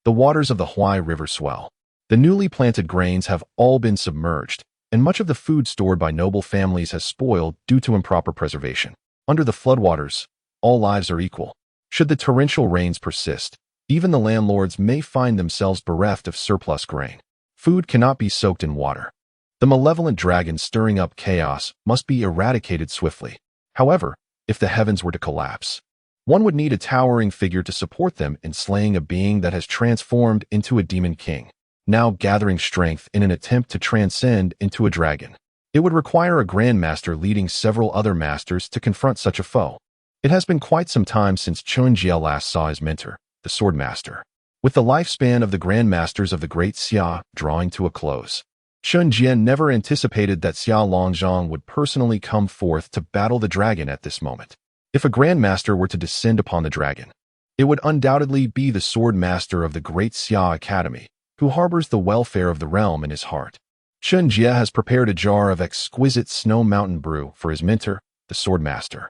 the waters of the Huai River swell. The newly planted grains have all been submerged, and much of the food stored by noble families has spoiled due to improper preservation. Under the floodwaters, all lives are equal. Should the torrential rains persist, even the landlords may find themselves bereft of surplus grain. Food cannot be soaked in water. The malevolent dragon stirring up chaos must be eradicated swiftly. However, if the heavens were to collapse, one would need a towering figure to support them in slaying a being that has transformed into a demon king, now gathering strength in an attempt to transcend into a dragon. It would require a grandmaster leading several other masters to confront such a foe. It has been quite some time since Chen Jie last saw his mentor, the sword master. With the lifespan of the grandmasters of the Great Xia drawing to a close, Chen Jie never anticipated that Xia Longzhang would personally come forth to battle the dragon at this moment. If a grandmaster were to descend upon the dragon, it would undoubtedly be the sword master of the Great Xia Academy, who harbors the welfare of the realm in his heart. Chen Jie has prepared a jar of exquisite Snow Mountain brew for his mentor, the sword master.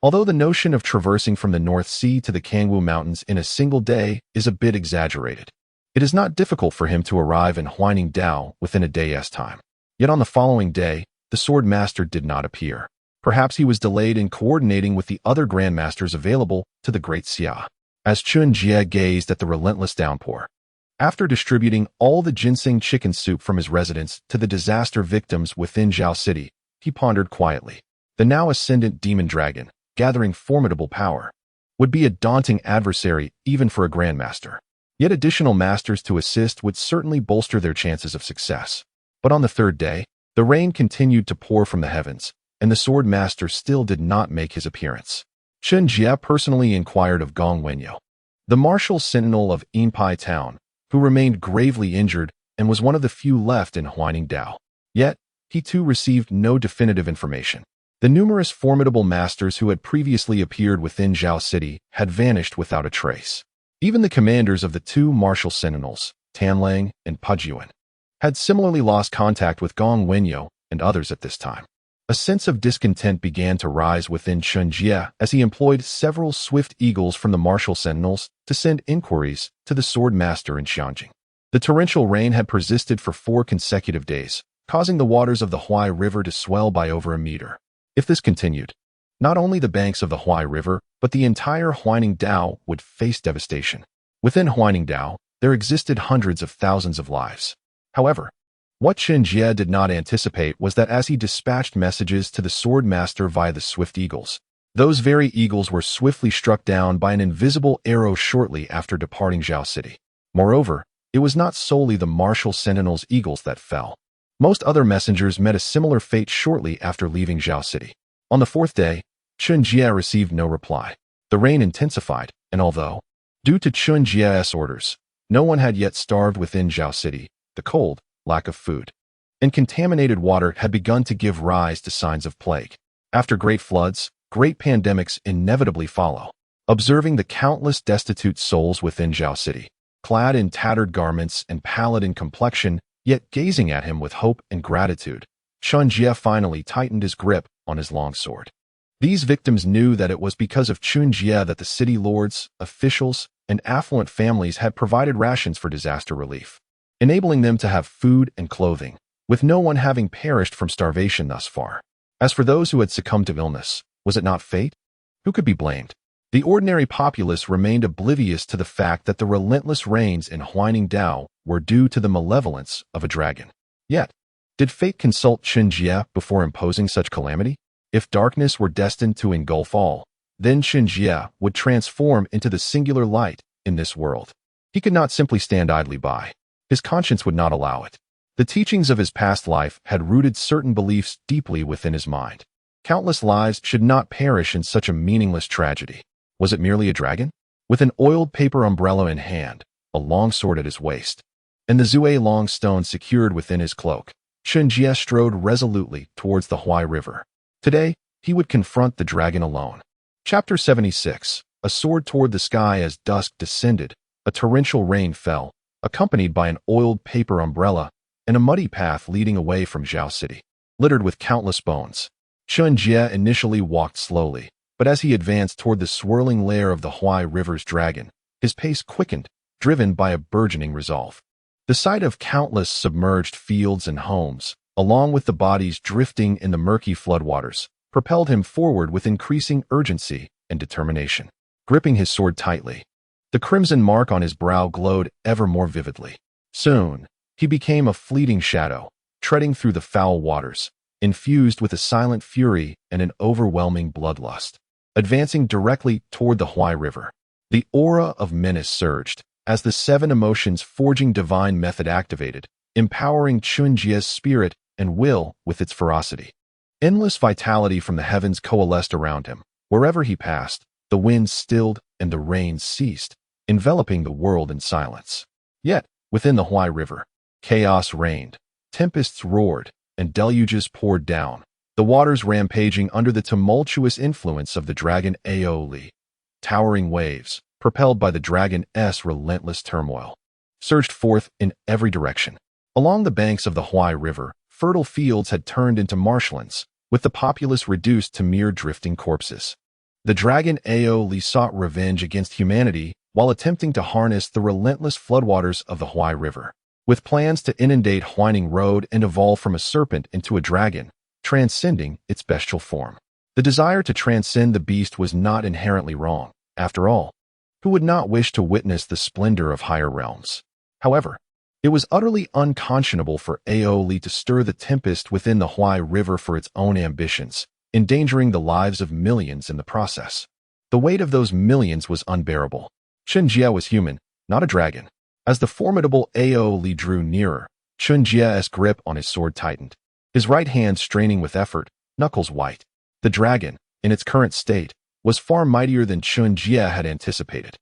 Although the notion of traversing from the North Sea to the Kangwu Mountains in a single day is a bit exaggerated, it is not difficult for him to arrive in Huaining Dao within a day's time. Yet on the following day, the sword master did not appear. Perhaps he was delayed in coordinating with the other grandmasters available to the Great Xia. As Chen Jie gazed at the relentless downpour, after distributing all the ginseng chicken soup from his residence to the disaster victims within Zhao City, he pondered quietly. The now ascendant demon dragon, gathering formidable power, would be a daunting adversary even for a grandmaster. Yet additional masters to assist would certainly bolster their chances of success. But on the third day, the rain continued to pour from the heavens, and the sword master still did not make his appearance. Chen Jie personally inquired of Gong Wenyo, the martial sentinel of Yinpai town, who remained gravely injured and was one of the few left in Huaining Dao. Yet, he too received no definitive information. The numerous formidable masters who had previously appeared within Zhao City had vanished without a trace. Even the commanders of the two martial sentinels, Tanlang and Pujuan, had similarly lost contact with Gong Wenyo and others at this time. A sense of discontent began to rise within Chen Jie as he employed several swift eagles from the martial sentinels to send inquiries to the sword master in Xianjing. The torrential rain had persisted for 4 consecutive days, causing the waters of the Huai River to swell by over a meter. If this continued, not only the banks of the Huai River, but the entire Huaining Dao would face devastation. Within Huaining Dao, there existed hundreds of thousands of lives. However, what Chen Jie did not anticipate was that as he dispatched messages to the sword master via the swift eagles, those very eagles were swiftly struck down by an invisible arrow shortly after departing Zhao City. Moreover, it was not solely the martial sentinel's eagles that fell. Most other messengers met a similar fate shortly after leaving Zhao City. On the 4th day, Chen Jie received no reply. The rain intensified, and although, due to Chen Jie's orders, no one had yet starved within Zhao City, the cold, lack of food, and contaminated water had begun to give rise to signs of plague. After great floods, great pandemics inevitably follow. Observing the countless destitute souls within Zhao City, clad in tattered garments and pallid in complexion, yet gazing at him with hope and gratitude, Chen Jie finally tightened his grip on his longsword. These victims knew that it was because of Chen Jie that the city lords, officials, and affluent families had provided rations for disaster relief, enabling them to have food and clothing, with no one having perished from starvation thus far. As for those who had succumbed to illness, was it not fate? Who could be blamed? The ordinary populace remained oblivious to the fact that the relentless rains in Huaining Dao were due to the malevolence of a dragon. Yet, did fate consult Chen Jie before imposing such calamity? If darkness were destined to engulf all, then Chen Jie would transform into the singular light in this world. He could not simply stand idly by. His conscience would not allow it. The teachings of his past life had rooted certain beliefs deeply within his mind. Countless lives should not perish in such a meaningless tragedy. Was it merely a dragon? With an oiled paper umbrella in hand, a long sword at his waist, and the Zue long stone secured within his cloak, Chen Jie strode resolutely towards the Huai River. Today, he would confront the dragon alone. Chapter 76. A sword toward the sky. As dusk descended, a torrential rain fell, accompanied by an oiled paper umbrella and a muddy path leading away from Zhao City, littered with countless bones. Chen Jie initially walked slowly, but as he advanced toward the swirling lair of the Huai River's dragon, his pace quickened, driven by a burgeoning resolve. The sight of countless submerged fields and homes, along with the bodies drifting in the murky floodwaters, propelled him forward with increasing urgency and determination. Gripping his sword tightly, the crimson mark on his brow glowed ever more vividly. Soon, he became a fleeting shadow, treading through the foul waters, infused with a silent fury and an overwhelming bloodlust. Advancing directly toward the Huai River, the aura of menace surged as the seven emotions forging divine method activated, empowering Chen Jie's spirit and will with its ferocity. Endless vitality from the heavens coalesced around him. Wherever he passed, the winds stilled and the rains ceased, enveloping the world in silence. Yet, within the Huai River, chaos reigned. Tempests roared, and deluges poured down, the waters rampaging under the tumultuous influence of the dragon Aoli. Towering waves, propelled by the dragon's relentless turmoil, surged forth in every direction. Along the banks of the Huai River, fertile fields had turned into marshlands, with the populace reduced to mere drifting corpses. The dragon Aoli sought revenge against humanity while attempting to harness the relentless floodwaters of the Huai River. With plans to inundate Huaining Road and evolve from a serpent into a dragon, transcending its bestial form. The desire to transcend the beast was not inherently wrong. After all, who would not wish to witness the splendor of higher realms? However, it was utterly unconscionable for Aoli to stir the tempest within the Huai River for its own ambitions, endangering the lives of millions in the process. The weight of those millions was unbearable. Chen Jie was human, not a dragon. As the formidable Aoli drew nearer, Chen Jie's grip on his sword tightened. His right hand straining with effort, knuckles white. The dragon, in its current state, was far mightier than Chen Jie had anticipated.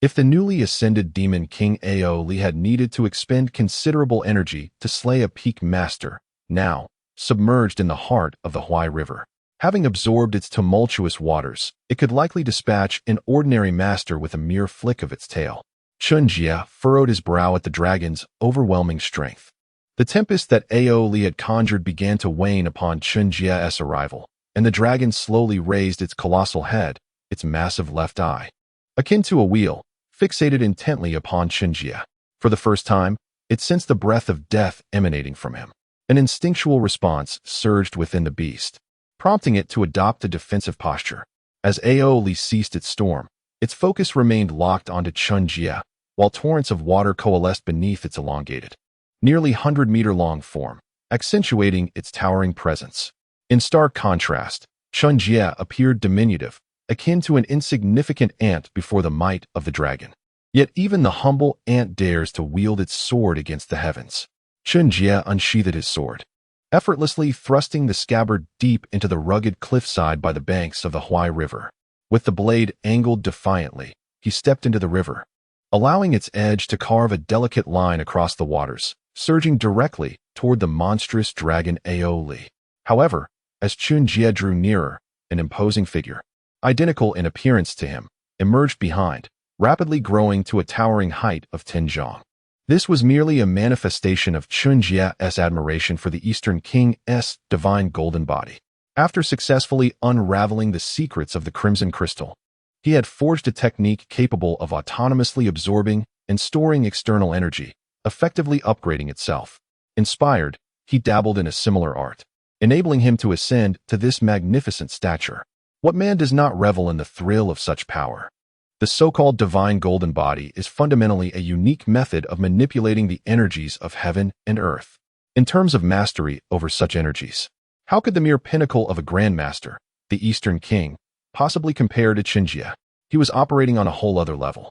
If the newly ascended demon king Aoli had needed to expend considerable energy to slay a peak master, now, submerged in the heart of the Huai River, having absorbed its tumultuous waters, it could likely dispatch an ordinary master with a mere flick of its tail. Chen Jie furrowed his brow at the dragon's overwhelming strength. The tempest that Aoli had conjured began to wane upon Chen Jie's arrival, and the dragon slowly raised its colossal head, its massive left eye, akin to a wheel, fixated intently upon Chen Jie. For the first time, it sensed the breath of death emanating from him. An instinctual response surged within the beast, prompting it to adopt a defensive posture. As Aoli ceased its storm, its focus remained locked onto Chen Jie, while torrents of water coalesced beneath its elongated, nearly 100-meter-long form, accentuating its towering presence. In stark contrast, Chen Jie appeared diminutive, akin to an insignificant ant before the might of the dragon. Yet even the humble ant dares to wield its sword against the heavens. Chen Jie unsheathed his sword, effortlessly thrusting the scabbard deep into the rugged cliffside by the banks of the Huai River. With the blade angled defiantly, he stepped into the river, allowing its edge to carve a delicate line across the waters, surging directly toward the monstrous dragon Aoli. However, as Chen Jie drew nearer, an imposing figure, identical in appearance to him, emerged behind, rapidly growing to a towering height of 10 zhang. This was merely a manifestation of Chen Jie's admiration for the Eastern King's divine golden body. After successfully unraveling the secrets of the crimson crystal, he had forged a technique capable of autonomously absorbing and storing external energy, effectively upgrading itself. Inspired, he dabbled in a similar art, enabling him to ascend to this magnificent stature. What man does not revel in the thrill of such power? The so-called divine golden body is fundamentally a unique method of manipulating the energies of heaven and earth. In terms of mastery over such energies, how could the mere pinnacle of a grandmaster, the Eastern King, possibly compare to Chen Jie? He was operating on a whole other level.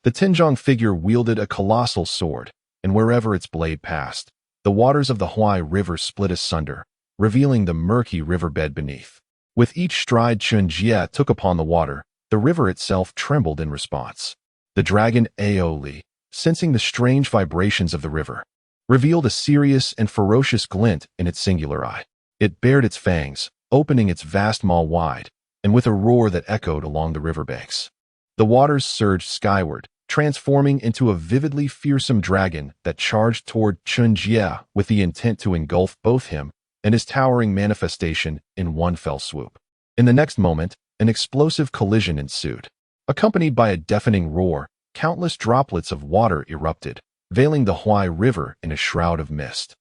The Tinzhong figure wielded a colossal sword, and wherever its blade passed, the waters of the Huai River split asunder, revealing the murky riverbed beneath. With each stride Chen Jie took upon the water, the river itself trembled in response. The dragon Aoli, sensing the strange vibrations of the river, revealed a serious and ferocious glint in its singular eye. It bared its fangs, opening its vast maw wide, and with a roar that echoed along the riverbanks. The waters surged skyward, transforming into a vividly fearsome dragon that charged toward Chen Jie with the intent to engulf both him and his towering manifestation in one fell swoop. In the next moment, an explosive collision ensued. Accompanied by a deafening roar, countless droplets of water erupted, veiling the Huai River in a shroud of mist.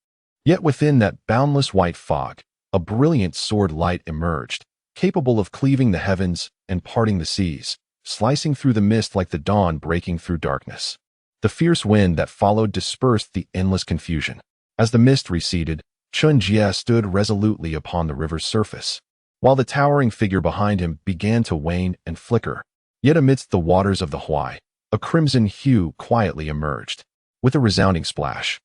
Yet within that boundless white fog, a brilliant sword light emerged, capable of cleaving the heavens and parting the seas, slicing through the mist like the dawn breaking through darkness. The fierce wind that followed dispersed the endless confusion. As the mist receded, Chen Jie stood resolutely upon the river's surface, while the towering figure behind him began to wane and flicker. Yet amidst the waters of the Huai, a crimson hue quietly emerged. With a resounding splash,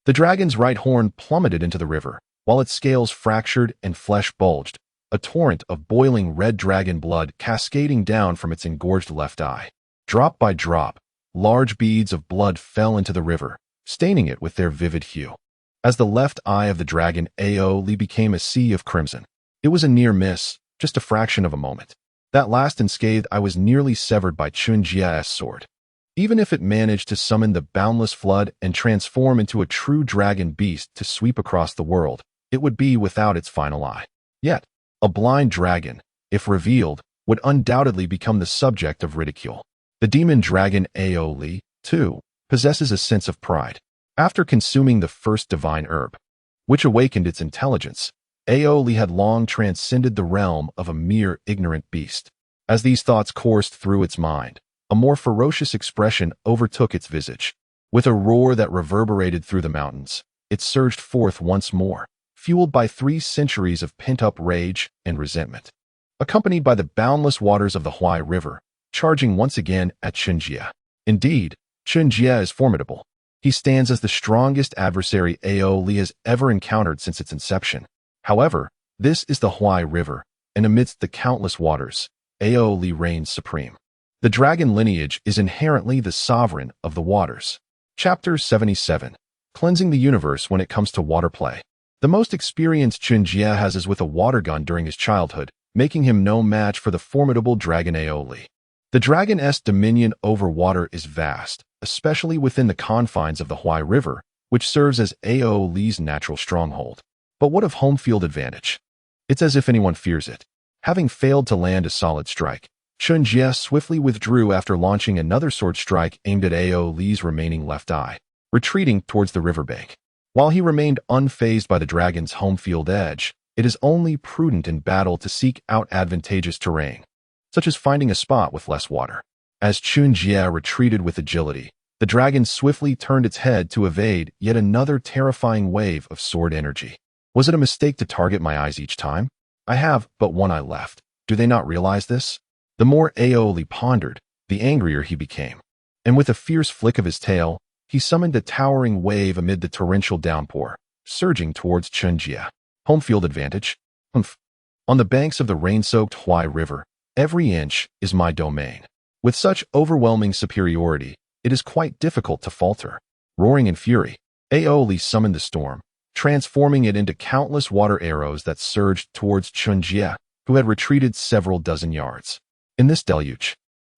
the dragon's right horn plummeted into the river, while its scales fractured and flesh bulged, a torrent of boiling red dragon blood cascading down from its engorged left eye. Drop by drop, large beads of blood fell into the river, staining it with their vivid hue. As the left eye of the dragon Aoli became a sea of crimson, it was a near miss, just a fraction of a moment. That last unscathed eye was nearly severed by Chen Jie's sword. Even if it managed to summon the boundless flood and transform into a true dragon beast to sweep across the world, it would be without its final eye. Yet, a blind dragon, if revealed, would undoubtedly become the subject of ridicule. The demon dragon Aoli, too, possesses a sense of pride. After consuming the first divine herb, which awakened its intelligence, Aoli had long transcended the realm of a mere ignorant beast. As these thoughts coursed through its mind, a more ferocious expression overtook its visage. With a roar that reverberated through the mountains, it surged forth once more, fueled by 3 centuries of pent-up rage and resentment. Accompanied by the boundless waters of the Huai River, charging once again at Chen Jie. Indeed, Chen Jie is formidable. He stands as the strongest adversary Aoli has ever encountered since its inception. However, this is the Huai River, and amidst the countless waters, Aoli reigns supreme. The dragon lineage is inherently the sovereign of the waters. Chapter 77. Cleansing the universe when it comes to water play. The most experience Chen Jie has is with a water gun during his childhood, making him no match for the formidable dragon Aoli. The dragon's dominion over water is vast, especially within the confines of the Huai River, which serves as Aoli's natural stronghold. But what of home field advantage? It's as if anyone fears it. Having failed to land a solid strike, Chen Jie swiftly withdrew after launching another sword strike aimed at Aoli's remaining left eye, retreating towards the riverbank. While he remained unfazed by the dragon's home field edge, it is only prudent in battle to seek out advantageous terrain, such as finding a spot with less water. As Chen Jie retreated with agility, the dragon swiftly turned its head to evade yet another terrifying wave of sword energy. Was it a mistake to target my eyes each time? I have but one eye left. Do they not realize this? The more Aoli pondered, the angrier he became. And with a fierce flick of his tail, he summoned a towering wave amid the torrential downpour, surging towards Chen Jie. Home field advantage? Humph. On the banks of the rain-soaked Huai River, every inch is my domain. With such overwhelming superiority, it is quite difficult to falter. Roaring in fury, Aoli summoned the storm, transforming it into countless water arrows that surged towards Chen Jie, who had retreated several dozen yards. In this deluge,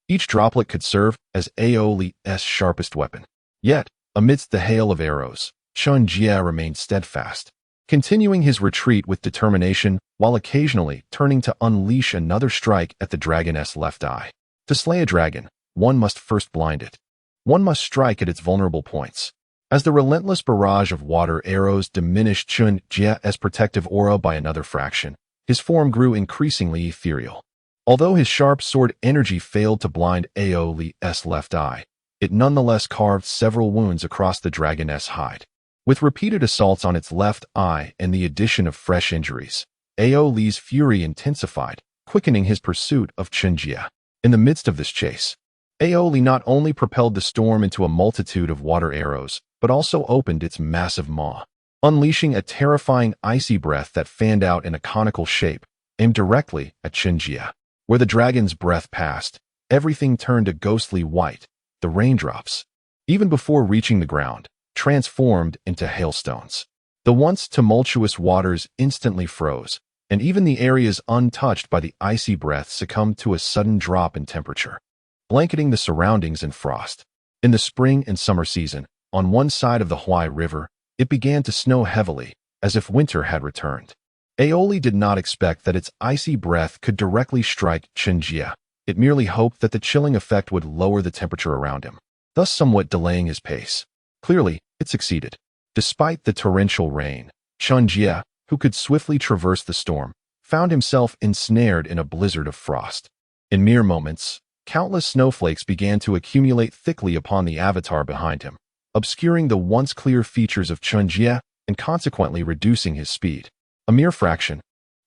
each droplet could serve as Aoli's sharpest weapon. Yet, amidst the hail of arrows, Chen Jie remained steadfast, continuing his retreat with determination while occasionally turning to unleash another strike at the dragon's left eye. To slay a dragon, one must first blind it. One must strike at its vulnerable points. As the relentless barrage of water arrows diminished Chen Jie's protective aura by another fraction, his form grew increasingly ethereal. Although his sharp sword energy failed to blind Aoli's left eye, it nonetheless carved several wounds across the dragon's hide. With repeated assaults on its left eye and the addition of fresh injuries, Aoli's fury intensified, quickening his pursuit of Chen Jie. In the midst of this chase, Aoli not only propelled the storm into a multitude of water arrows, but also opened its massive maw, unleashing a terrifying icy breath that fanned out in a conical shape, aimed directly at Chen Jie. Where the dragon's breath passed, everything turned a ghostly white. The raindrops, even before reaching the ground, transformed into hailstones. The once tumultuous waters instantly froze, and even the areas untouched by the icy breath succumbed to a sudden drop in temperature, blanketing the surroundings in frost. In the spring and summer season, on one side of the Huai River, it began to snow heavily, as if winter had returned. Aoli did not expect that its icy breath could directly strike Chen Jie. It merely hoped that the chilling effect would lower the temperature around him, thus somewhat delaying his pace. Clearly, it succeeded. Despite the torrential rain, Chen Jie, who could swiftly traverse the storm, found himself ensnared in a blizzard of frost. In mere moments, countless snowflakes began to accumulate thickly upon the avatar behind him, obscuring the once clear features of Chen Jie and consequently reducing his speed. A mere fraction,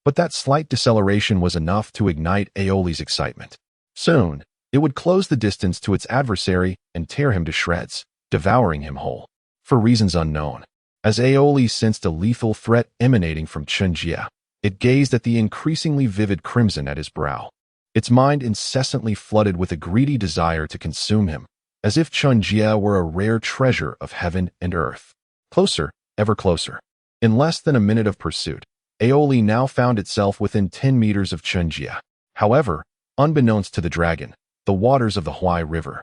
but that slight deceleration was enough to ignite Aoli's excitement. Soon, it would close the distance to its adversary and tear him to shreds, devouring him whole. For reasons unknown, as Aoli sensed a lethal threat emanating from Chen Jie, it gazed at the increasingly vivid crimson at his brow. Its mind incessantly flooded with a greedy desire to consume him, as if Chen Jie were a rare treasure of heaven and earth. Closer, ever closer. In less than a minute of pursuit, Aoli now found itself within 10 meters of Chen Jie. However, unbeknownst to the dragon, the waters of the Huai River,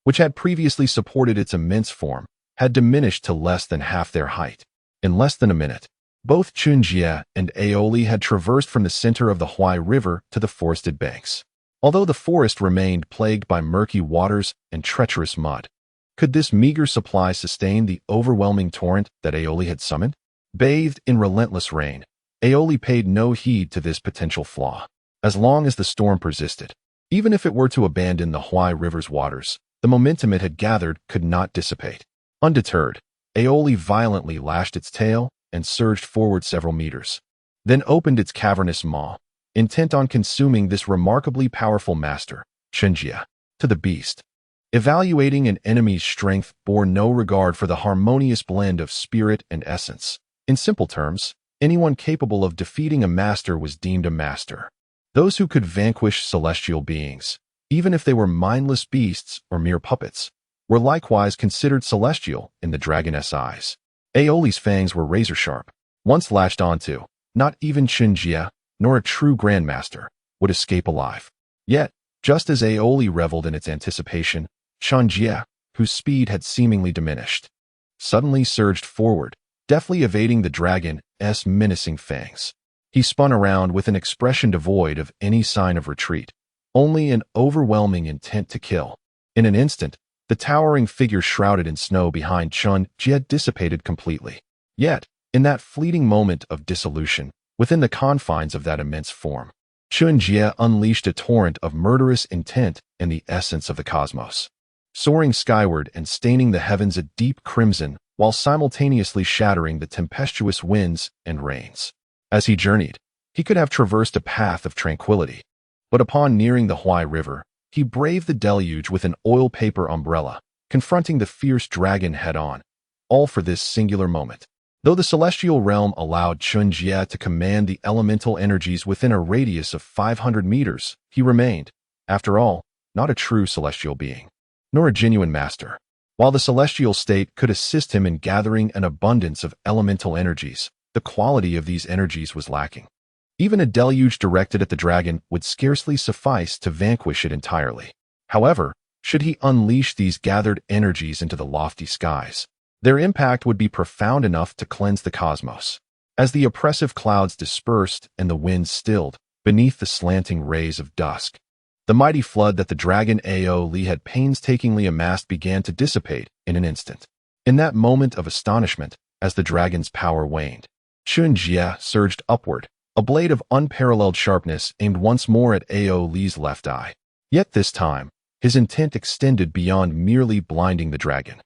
which had previously supported its immense form, had diminished to less than half their height. In less than a minute, both Chen Jie and Aoli had traversed from the center of the Huai River to the forested banks. Although the forest remained plagued by murky waters and treacherous mud, could this meager supply sustain the overwhelming torrent that Aoli had summoned? Bathed in relentless rain, Aoli paid no heed to this potential flaw. As long as the storm persisted, even if it were to abandon the Huai River's waters, the momentum it had gathered could not dissipate. Undeterred, Aoli violently lashed its tail and surged forward several meters, then opened its cavernous maw, intent on consuming this remarkably powerful master, Chen Jie. To the beast, evaluating an enemy's strength bore no regard for the harmonious blend of spirit and essence. In simple terms, anyone capable of defeating a master was deemed a master. Those who could vanquish celestial beings, even if they were mindless beasts or mere puppets, were likewise considered celestial in the dragon's eyes. Aoli's fangs were razor-sharp. Once lashed onto, not even Chen Jie, nor a true grandmaster, would escape alive. Yet, just as Aoli reveled in its anticipation, Chen Jie, whose speed had seemingly diminished, suddenly surged forward, deftly evading the dragon's menacing fangs. He spun around with an expression devoid of any sign of retreat, only an overwhelming intent to kill. In an instant, the towering figure shrouded in snow behind Chen Jie dissipated completely. Yet, in that fleeting moment of dissolution, within the confines of that immense form, Chen Jie unleashed a torrent of murderous intent and the essence of the cosmos, soaring skyward and staining the heavens a deep crimson while simultaneously shattering the tempestuous winds and rains. As he journeyed, he could have traversed a path of tranquility, but upon nearing the Huai River, he braved the deluge with an oil paper umbrella, confronting the fierce dragon head-on, all for this singular moment. Though the celestial realm allowed Chen Jie to command the elemental energies within a radius of 500 meters, he remained, after all, not a true celestial being, nor a genuine master. While the celestial state could assist him in gathering an abundance of elemental energies, the quality of these energies was lacking. Even a deluge directed at the dragon would scarcely suffice to vanquish it entirely. However, should he unleash these gathered energies into the lofty skies, their impact would be profound enough to cleanse the cosmos. As the oppressive clouds dispersed and the winds stilled beneath the slanting rays of dusk, the mighty flood that the dragon Ao Li had painstakingly amassed began to dissipate in an instant. In that moment of astonishment, as the dragon's power waned, Chen Jie surged upward, a blade of unparalleled sharpness aimed once more at Ao Li's left eye. Yet this time, his intent extended beyond merely blinding the dragon.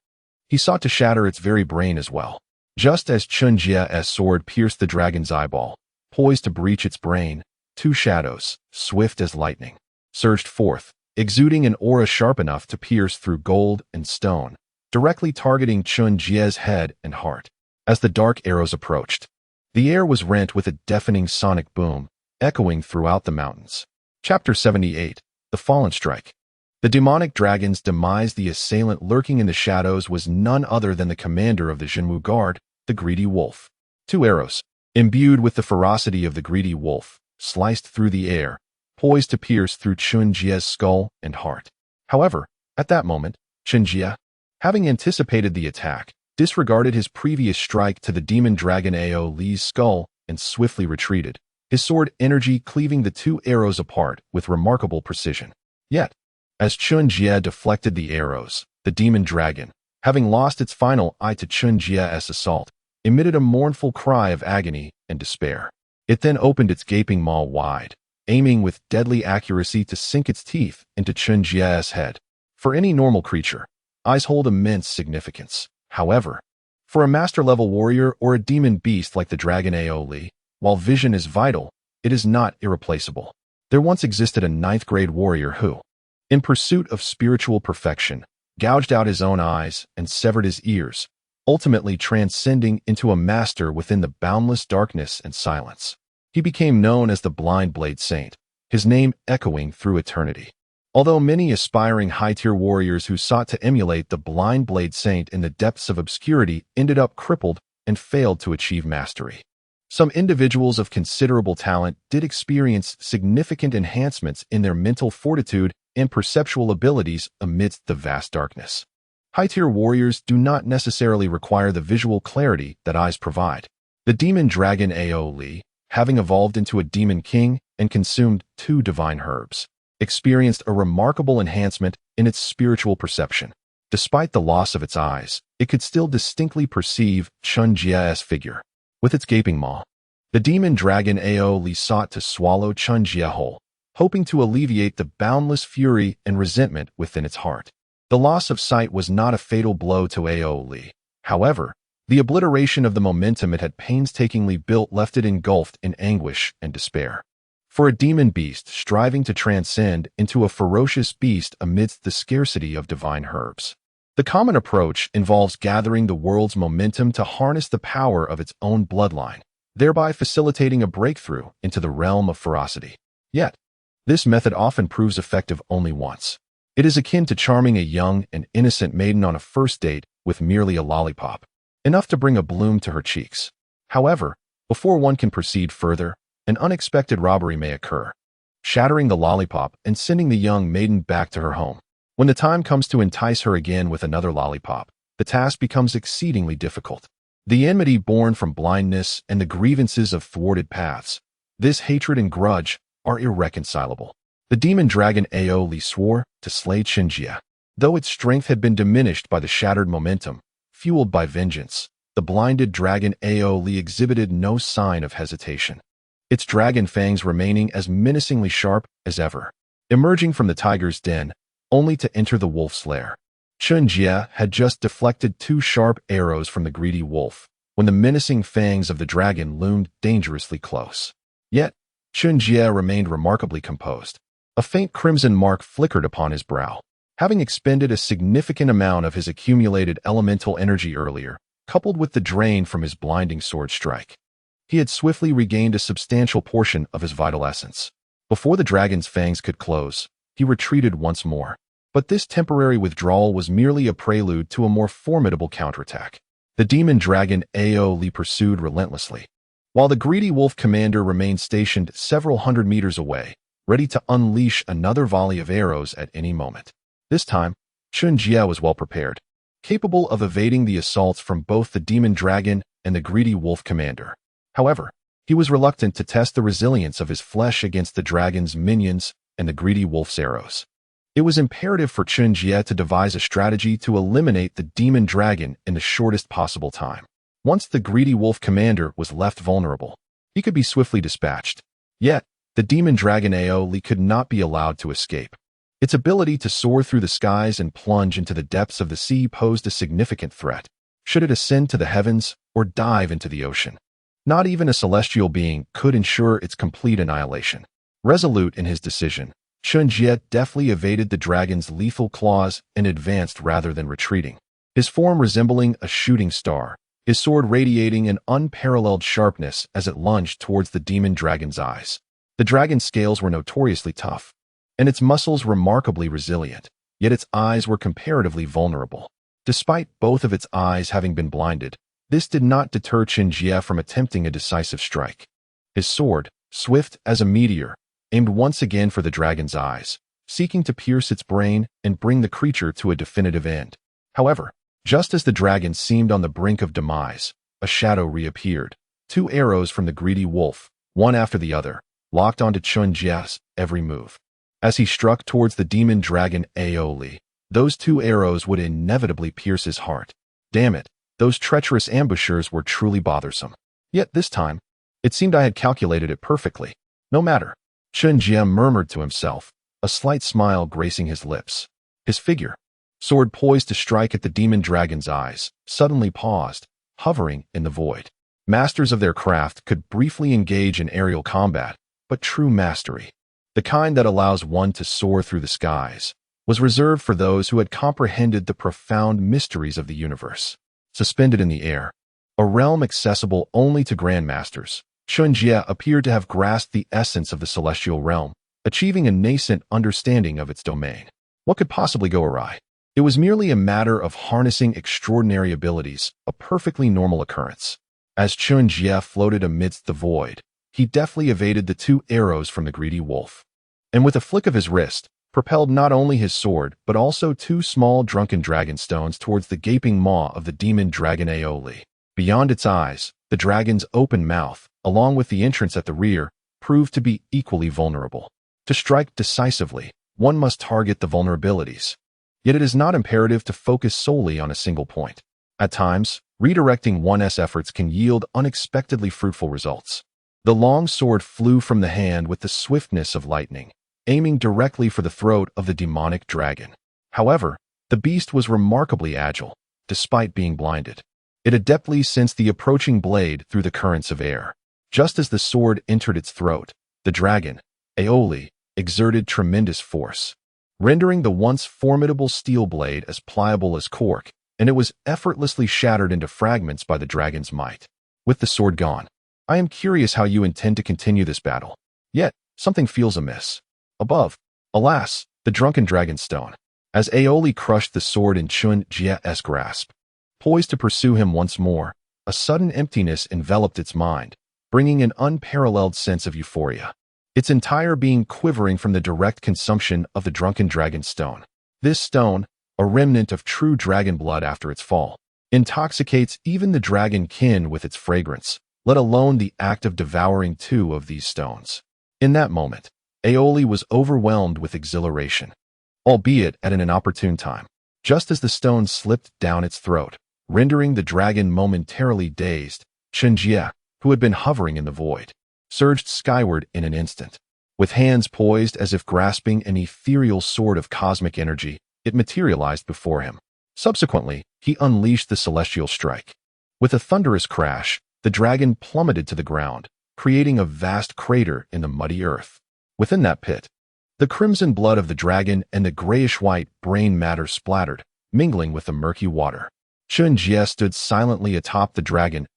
He sought to shatter its very brain as well. Just as Chen Jie's sword pierced the dragon's eyeball, poised to breach its brain, two shadows, swift as lightning, surged forth, exuding an aura sharp enough to pierce through gold and stone, directly targeting Chen Jie's head and heart. As the dark arrows approached, the air was rent with a deafening sonic boom, echoing throughout the mountains. Chapter 78. The Fallen Strike. The demonic dragon's demise. The assailant lurking in the shadows was none other than the commander of the Jinwu Guard, the greedy wolf. Two arrows, imbued with the ferocity of the greedy wolf, sliced through the air, poised to pierce through Chen Jie's skull and heart. However, at that moment, Chen Jie, having anticipated the attack, disregarded his previous strike to the demon dragon Ao Li's skull and swiftly retreated, his sword energy cleaving the two arrows apart with remarkable precision. Yet, as Chen Jie deflected the arrows, the demon dragon, having lost its final eye to Chen Jie's assault, emitted a mournful cry of agony and despair. It then opened its gaping maw wide, aiming with deadly accuracy to sink its teeth into Chen Jie's head. For any normal creature, eyes hold immense significance. However, for a master-level warrior or a demon beast like the dragon Ao Li, while vision is vital, it is not irreplaceable. There once existed a ninth-grade warrior who, in pursuit of spiritual perfection, gouged out his own eyes and severed his ears, ultimately transcending into a master within the boundless darkness and silence. He became known as the Blind Blade Saint, his name echoing through eternity. Although many aspiring high-tier warriors who sought to emulate the Blind Blade Saint in the depths of obscurity ended up crippled and failed to achieve mastery, some individuals of considerable talent did experience significant enhancements in their mental fortitude and perceptual abilities amidst the vast darkness. High-tier warriors do not necessarily require the visual clarity that eyes provide. The demon dragon Ao Li, having evolved into a demon king and consumed 2 divine herbs, experienced a remarkable enhancement in its spiritual perception. Despite the loss of its eyes, it could still distinctly perceive Chen Jie's figure. With its gaping maw, the demon dragon Ao Li sought to swallow Chen Jie whole, hoping to alleviate the boundless fury and resentment within its heart. The loss of sight was not a fatal blow to Ao Li. However, the obliteration of the momentum it had painstakingly built left it engulfed in anguish and despair. For a demon beast striving to transcend into a ferocious beast amidst the scarcity of divine herbs, the common approach involves gathering the world's momentum to harness the power of its own bloodline, thereby facilitating a breakthrough into the realm of ferocity. Yet, this method often proves effective only once. It is akin to charming a young and innocent maiden on a first date with merely a lollipop, enough to bring a bloom to her cheeks. However, before one can proceed further, an unexpected robbery may occur, shattering the lollipop and sending the young maiden back to her home. When the time comes to entice her again with another lollipop, the task becomes exceedingly difficult. The enmity born from blindness and the grievances of thwarted paths, this hatred and grudge, are irreconcilable. The demon dragon Ao Li swore to slay Chen Jie. Though its strength had been diminished by the shattered momentum, fueled by vengeance, the blinded dragon Ao Li exhibited no sign of hesitation, its dragon fangs remaining as menacingly sharp as ever. Emerging from the tiger's den, only to enter the wolf's lair, Chen Jie had just deflected 2 sharp arrows from the greedy wolf, when the menacing fangs of the dragon loomed dangerously close. Yet, Chen Jie remained remarkably composed. A faint crimson mark flickered upon his brow. Having expended a significant amount of his accumulated elemental energy earlier, coupled with the drain from his blinding sword strike, he had swiftly regained a substantial portion of his vital essence. Before the dragon's fangs could close, he retreated once more. But this temporary withdrawal was merely a prelude to a more formidable counterattack. The demon dragon Aoli pursued relentlessly, while the greedy wolf commander remained stationed several hundred meters away, ready to unleash another volley of arrows at any moment. This time, Chen Jie was well prepared, capable of evading the assaults from both the demon dragon and the greedy wolf commander. However, he was reluctant to test the resilience of his flesh against the dragon's minions and the greedy wolf's arrows. It was imperative for Chen Jie to devise a strategy to eliminate the demon dragon in the shortest possible time. Once the greedy wolf commander was left vulnerable, he could be swiftly dispatched. Yet, the demon dragon Aoli could not be allowed to escape. Its ability to soar through the skies and plunge into the depths of the sea posed a significant threat, should it ascend to the heavens or dive into the ocean. Not even a celestial being could ensure its complete annihilation. Resolute in his decision, Chen Jie deftly evaded the dragon's lethal claws and advanced rather than retreating. His form resembling a shooting star, his sword radiating an unparalleled sharpness as it lunged towards the demon dragon's eyes. The dragon's scales were notoriously tough, and its muscles remarkably resilient, yet its eyes were comparatively vulnerable. Despite both of its eyes having been blinded, this did not deter Chen Jie from attempting a decisive strike. His sword, swift as a meteor, aimed once again for the dragon's eyes, seeking to pierce its brain and bring the creature to a definitive end. However, just as the dragon seemed on the brink of demise, a shadow reappeared. 2 arrows from the greedy wolf, one after the other, locked onto Chen Jie's every move. As he struck towards the demon dragon Aoli, those 2 arrows would inevitably pierce his heart. Damn it, those treacherous ambushers were truly bothersome. Yet this time, it seemed I had calculated it perfectly. No matter, Chen Jie murmured to himself, a slight smile gracing his lips. His figure, sword poised to strike at the demon dragon's eyes, suddenly paused, hovering in the void. Masters of their craft could briefly engage in aerial combat, but true mastery, the kind that allows one to soar through the skies, was reserved for those who had comprehended the profound mysteries of the universe. Suspended in the air, a realm accessible only to grandmasters, Chen Jie appeared to have grasped the essence of the celestial realm, achieving a nascent understanding of its domain. What could possibly go awry? It was merely a matter of harnessing extraordinary abilities, a perfectly normal occurrence. As Chen Jie floated amidst the void, he deftly evaded the 2 arrows from the greedy wolf, and with a flick of his wrist, propelled not only his sword but also 2 small drunken dragon stones towards the gaping maw of the demon dragon Aoli. Beyond its eyes, the dragon's open mouth, along with the entrance at the rear, proved to be equally vulnerable. To strike decisively, one must target the vulnerabilities. Yet it is not imperative to focus solely on a single point. At times, redirecting one's efforts can yield unexpectedly fruitful results. The long sword flew from the hand with the swiftness of lightning, aiming directly for the throat of the demonic dragon. However, the beast was remarkably agile, despite being blinded. It adeptly sensed the approaching blade through the currents of air. Just as the sword entered its throat, the dragon, Aoli, exerted tremendous force, rendering the once formidable steel blade as pliable as cork, and it was effortlessly shattered into fragments by the dragon's might. With the sword gone, I am curious how you intend to continue this battle. Yet, something feels amiss. Above, alas, the drunken dragon stone. As Aoli crushed the sword in Chen Jie's grasp, poised to pursue him once more, a sudden emptiness enveloped its mind, bringing an unparalleled sense of euphoria. Its entire being quivering from the direct consumption of the drunken dragon stone. This stone, a remnant of true dragon blood after its fall, intoxicates even the dragon kin with its fragrance, let alone the act of devouring 2 of these stones. In that moment, Aoli was overwhelmed with exhilaration, albeit at an inopportune time. Just as the stone slipped down its throat, rendering the dragon momentarily dazed, Chen Jie, who had been hovering in the void, surged skyward in an instant. With hands poised as if grasping an ethereal sword of cosmic energy, it materialized before him. Subsequently, he unleashed the celestial strike. With a thunderous crash, the dragon plummeted to the ground, creating a vast crater in the muddy earth. Within that pit, the crimson blood of the dragon and the grayish-white brain matter splattered, mingling with the murky water. Chen Jie stood silently atop the dragon's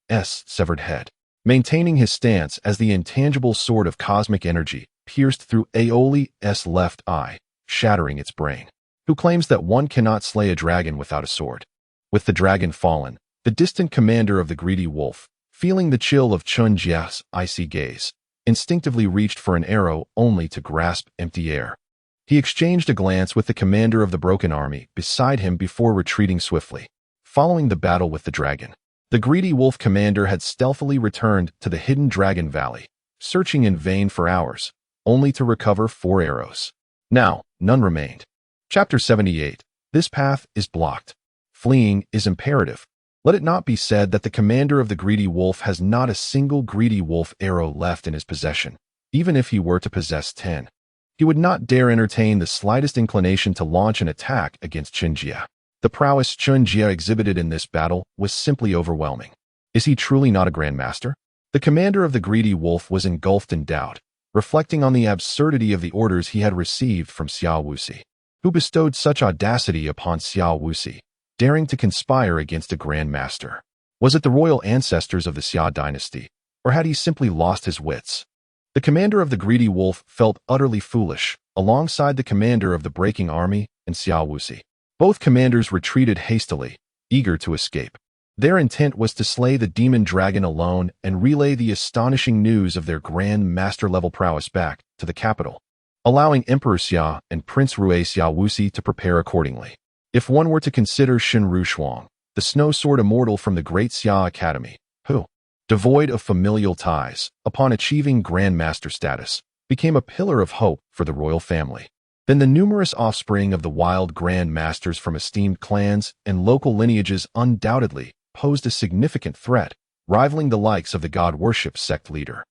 severed head, maintaining his stance as the intangible sword of cosmic energy pierced through Aoli's left eye, shattering its brain. who claims that one cannot slay a dragon without a sword. With the dragon fallen, the distant commander of the greedy wolf, feeling the chill of Chen Jie's icy gaze, instinctively reached for an arrow only to grasp empty air. He exchanged a glance with the commander of the broken army beside him before retreating swiftly. Following the battle with the dragon, the greedy wolf commander had stealthily returned to the hidden dragon valley, searching in vain for hours, only to recover 4 arrows. Now, none remained. Chapter 78. This path is blocked. Fleeing is imperative. Let it not be said that the commander of the greedy wolf has not a single greedy wolf arrow left in his possession. Even if he were to possess 10, he would not dare entertain the slightest inclination to launch an attack against Chen Jie. The prowess Chen Jie exhibited in this battle was simply overwhelming. Is he truly not a grandmaster? The commander of the greedy wolf was engulfed in doubt, reflecting on the absurdity of the orders he had received from Xiao Wuxi, who bestowed such audacity upon Xiao Wuxi, daring to conspire against a grandmaster. Was it the royal ancestors of the Xia dynasty, or had he simply lost his wits? The commander of the greedy wolf felt utterly foolish, alongside the commander of the breaking army and Xiao Wuxi. Both commanders retreated hastily, eager to escape. Their intent was to slay the demon dragon alone and relay the astonishing news of their grand master-level prowess back to the capital, allowing Emperor Xia and Prince Rui Xiao Wuxi to prepare accordingly. If one were to consider Shen Rushuang, the snow sword immortal from the Great Xia Academy, who, devoid of familial ties, upon achieving grandmaster status, became a pillar of hope for the royal family, then the numerous offspring of the wild grandmasters from esteemed clans and local lineages undoubtedly posed a significant threat, rivaling the likes of the god-worship sect leader.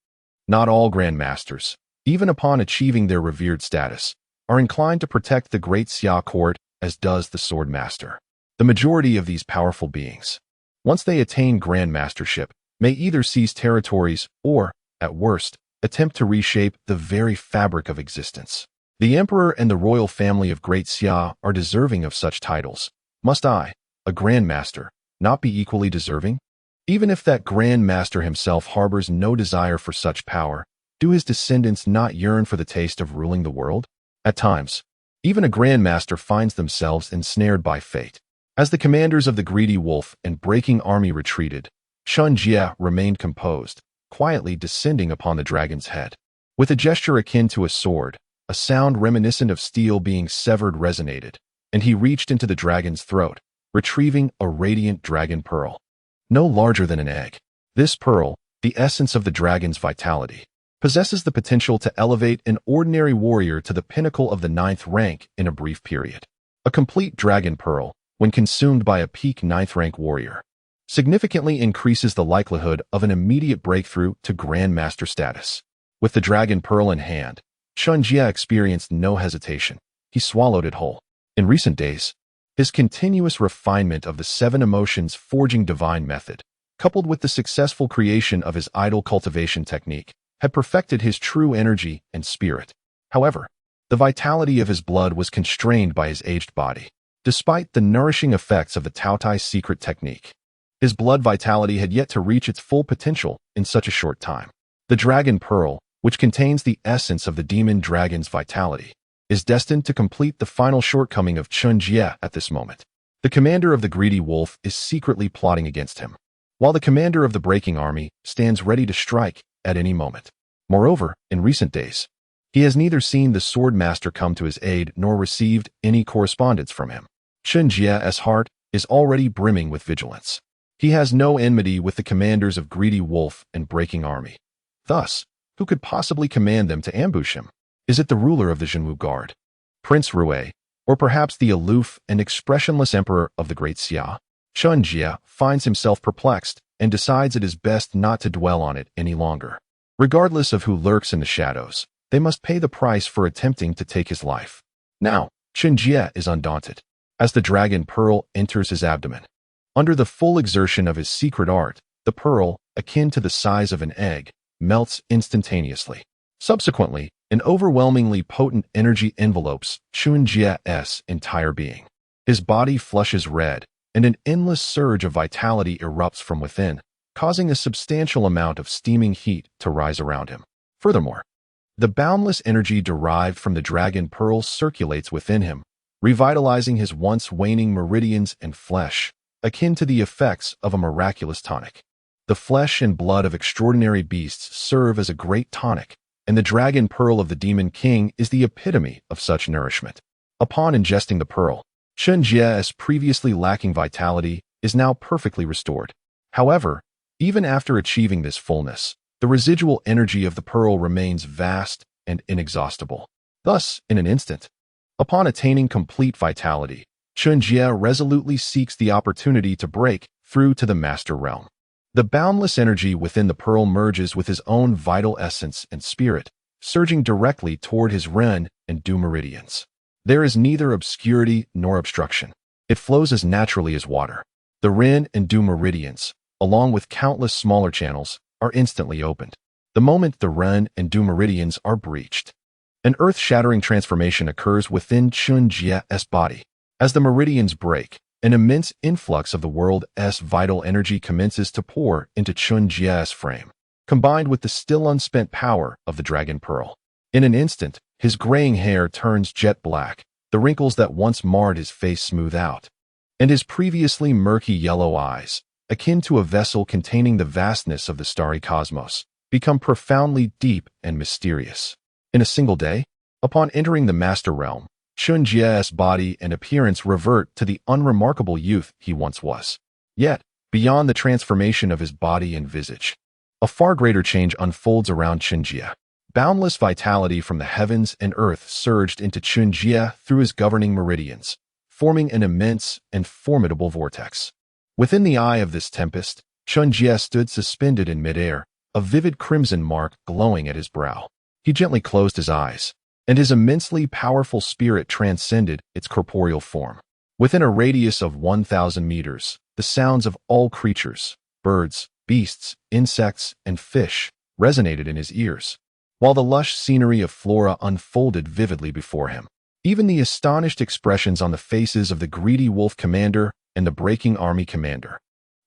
Not all grandmasters, even upon achieving their revered status, are inclined to protect the great Xia court as does the sword master. The majority of these powerful beings, once they attain grandmastership, may either seize territories or, at worst, attempt to reshape the very fabric of existence. The emperor and the royal family of Great Xia are deserving of such titles. Must I, a grandmaster, not be equally deserving? Even if that grandmaster himself harbors no desire for such power, do his descendants not yearn for the taste of ruling the world? At times, even a grandmaster finds themselves ensnared by fate. As the commanders of the greedy wolf and breaking army retreated, Chen Jie remained composed, quietly descending upon the dragon's head. With a gesture akin to a sword, a sound reminiscent of steel being severed resonated, and he reached into the dragon's throat, retrieving a radiant dragon pearl. No larger than an egg. This pearl, the essence of the dragon's vitality, possesses the potential to elevate an ordinary warrior to the pinnacle of the 9th rank in a brief period. A complete dragon pearl, when consumed by a peak 9th rank warrior, significantly increases the likelihood of an immediate breakthrough to grandmaster status. With the dragon pearl in hand, Chen Jie experienced no hesitation. He swallowed it whole. In recent days, his continuous refinement of the 7 emotions forging divine method, coupled with the successful creation of his idol cultivation technique, had perfected his true energy and spirit. However, the vitality of his blood was constrained by his aged body. Despite the nourishing effects of the Taotai secret technique, his blood vitality had yet to reach its full potential in such a short time. The dragon pearl, which contains the essence of the demon dragon's vitality, is destined to complete the final shortcoming of Chen Jie at this moment. The commander of the greedy wolf is secretly plotting against him, while the commander of the breaking army stands ready to strike at any moment. Moreover, in recent days, he has neither seen the sword master come to his aid nor received any correspondence from him. Chen Jie's heart is already brimming with vigilance. He has no enmity with the commanders of greedy wolf and breaking army. Thus, who could possibly command them to ambush him? Is it the ruler of the Zhenwu Guard, Prince Rui, or perhaps the aloof and expressionless emperor of the Great Xia? Chen Jie finds himself perplexed and decides it is best not to dwell on it any longer. Regardless of who lurks in the shadows, they must pay the price for attempting to take his life. Now, Chen Jie is undaunted. As the dragon pearl enters his abdomen, under the full exertion of his secret art, the pearl, akin to the size of an egg, melts instantaneously. Subsequently, an overwhelmingly potent energy envelopes Chen Jie's entire being. His body flushes red, and an endless surge of vitality erupts from within, causing a substantial amount of steaming heat to rise around him. Furthermore, the boundless energy derived from the dragon pearl circulates within him, revitalizing his once waning meridians and flesh, akin to the effects of a miraculous tonic. The flesh and blood of extraordinary beasts serve as a great tonic, and the dragon pearl of the Demon King is the epitome of such nourishment. Upon ingesting the pearl, Chen Jie's previously lacking vitality is now perfectly restored. However, even after achieving this fullness, the residual energy of the pearl remains vast and inexhaustible. Thus, in an instant, upon attaining complete vitality, Chen Jie resolutely seeks the opportunity to break through to the master realm. The boundless energy within the pearl merges with his own vital essence and spirit, surging directly toward his Ren and Du meridians. There is neither obscurity nor obstruction. It flows as naturally as water. The Ren and Du meridians, along with countless smaller channels, are instantly opened. The moment the Ren and Du meridians are breached, an earth-shattering transformation occurs within Chen Jie's body. As the meridians break, an immense influx of the world's vital energy commences to pour into Chen Jie's frame, combined with the still unspent power of the Dragon Pearl. In an instant, his graying hair turns jet black, the wrinkles that once marred his face smooth out, and his previously murky yellow eyes, akin to a vessel containing the vastness of the starry cosmos, become profoundly deep and mysterious. In a single day, upon entering the Master Realm, Chen Jie's body and appearance revert to the unremarkable youth he once was. Yet, beyond the transformation of his body and visage, a far greater change unfolds around Chen Jie. Boundless vitality from the heavens and earth surged into Chen Jie through his governing meridians, forming an immense and formidable vortex. Within the eye of this tempest, Chen Jie stood suspended in midair, a vivid crimson mark glowing at his brow. He gently closed his eyes, and his immensely powerful spirit transcended its corporeal form. Within a radius of 1,000 meters, the sounds of all creatures, birds, beasts, insects, and fish, resonated in his ears, while the lush scenery of flora unfolded vividly before him. Even the astonished expressions on the faces of the greedy wolf commander and the breaking army commander,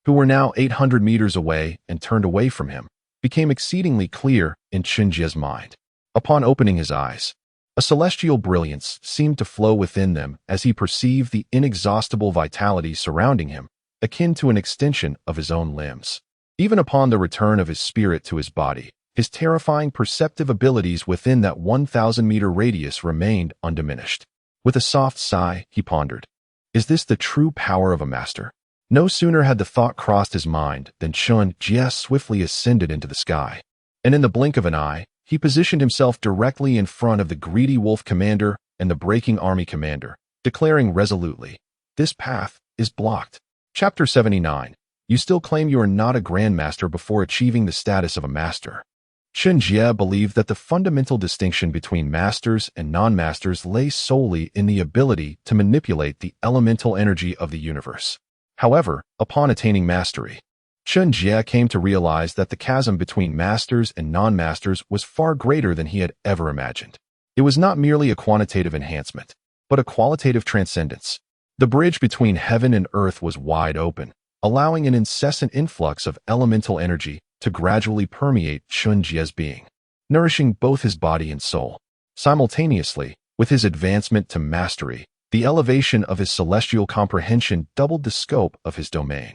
who were now 800 meters away and turned away from him, became exceedingly clear in Chen Jie's mind. Upon opening his eyes, a celestial brilliance seemed to flow within them as he perceived the inexhaustible vitality surrounding him, akin to an extension of his own limbs. Even upon the return of his spirit to his body, his terrifying perceptive abilities within that 1,000-meter radius remained undiminished. With a soft sigh, he pondered, "Is this the true power of a master?" No sooner had the thought crossed his mind than Chen Jie swiftly ascended into the sky, and in the blink of an eye, he positioned himself directly in front of the greedy wolf commander and the breaking army commander, declaring resolutely, "This path is blocked." Chapter 79. You still claim you are not a grandmaster before achieving the status of a master. Chen Jie believed that the fundamental distinction between masters and non-masters lay solely in the ability to manipulate the elemental energy of the universe. However, upon attaining mastery, Chen Jie came to realize that the chasm between masters and non-masters was far greater than he had ever imagined. It was not merely a quantitative enhancement, but a qualitative transcendence. The bridge between heaven and earth was wide open, allowing an incessant influx of elemental energy to gradually permeate Chen Jie's being, nourishing both his body and soul. Simultaneously, with his advancement to mastery, the elevation of his celestial comprehension doubled the scope of his domain,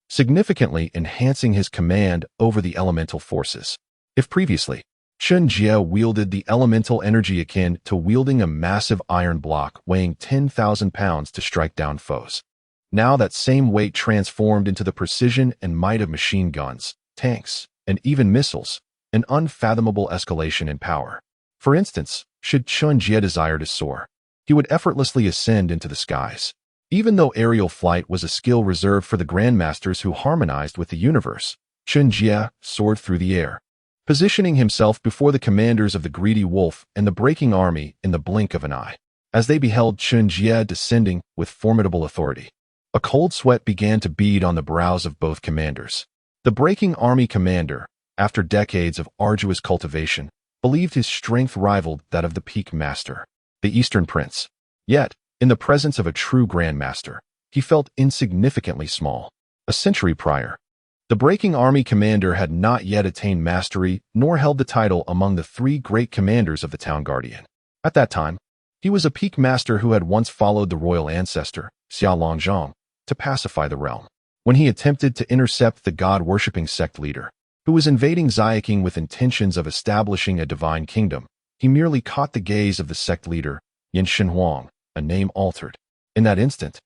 significantly enhancing his command over the elemental forces. If previously, Chen Jie wielded the elemental energy akin to wielding a massive iron block weighing 10,000 pounds to strike down foes, now that same weight transformed into the precision and might of machine guns, tanks, and even missiles, an unfathomable escalation in power. For instance, should Chen Jie desire to soar, he would effortlessly ascend into the skies. Even though aerial flight was a skill reserved for the grandmasters who harmonized with the universe, Chen Jie soared through the air, positioning himself before the commanders of the greedy wolf and the breaking army in the blink of an eye. As they beheld Chen Jie descending with formidable authority, a cold sweat began to bead on the brows of both commanders. The breaking army commander, after decades of arduous cultivation, believed his strength rivaled that of the peak master, the Eastern Prince. Yet, in the presence of a true grandmaster, he felt insignificantly small. A century prior, the breaking army commander had not yet attained mastery nor held the title among the three great commanders of the town guardian. At that time, He was a peak master who had once followed the royal ancestor, Xia Longzhong, to pacify the realm. When he attempted to intercept the god-worshipping sect leader, who was invading Xiaoqing with intentions of establishing a divine kingdom, he merely caught the gaze of the sect leader, Yin Shenhuang, a name altered. In that instant,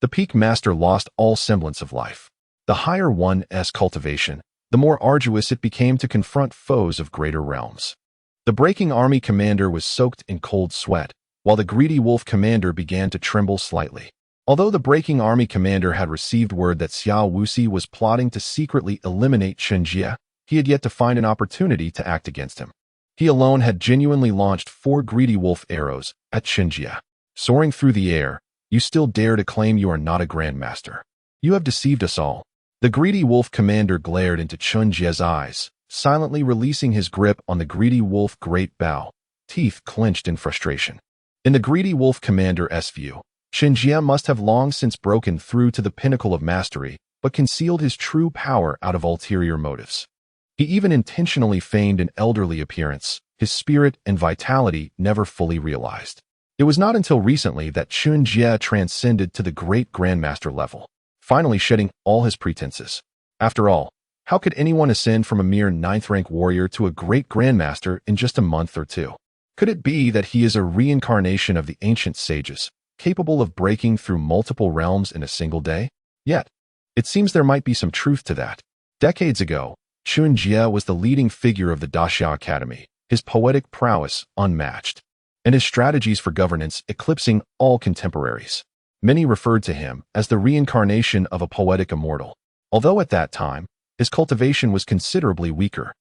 the peak master lost all semblance of life. The higher one's cultivation, the more arduous it became to confront foes of greater realms. The breaking army commander was soaked in cold sweat, while the greedy wolf commander began to tremble slightly. Although the breaking army commander had received word that Xiao Wuxi was plotting to secretly eliminate Chen Jie, he had yet to find an opportunity to act against him. He alone had genuinely launched 4 greedy wolf arrows at Chen Jie. Soaring through the air, you still dare to claim you are not a grandmaster. You have deceived us all. The greedy wolf commander glared into Chen Jie's eyes, silently releasing his grip on the greedy wolf great bow, teeth clenched in frustration. In the greedy wolf commander's view, Chen Jie must have long since broken through to the pinnacle of mastery, but concealed his true power out of ulterior motives. He even intentionally feigned an elderly appearance, his spirit and vitality never fully realized. It was not until recently that Chen Jie transcended to the great grandmaster level, finally shedding all his pretenses. After all, how could anyone ascend from a mere 9th-rank warrior to a great grandmaster in just a month or two? Could it be that he is a reincarnation of the ancient sages, capable of breaking through multiple realms in a single day? Yet, it seems there might be some truth to that. Decades ago, Chen Jie was the leading figure of the Daxia Academy, his poetic prowess unmatched, and his strategies for governance eclipsing all contemporaries. Many referred to him as the reincarnation of a poetic immortal, although at that time, his cultivation was considerably weaker.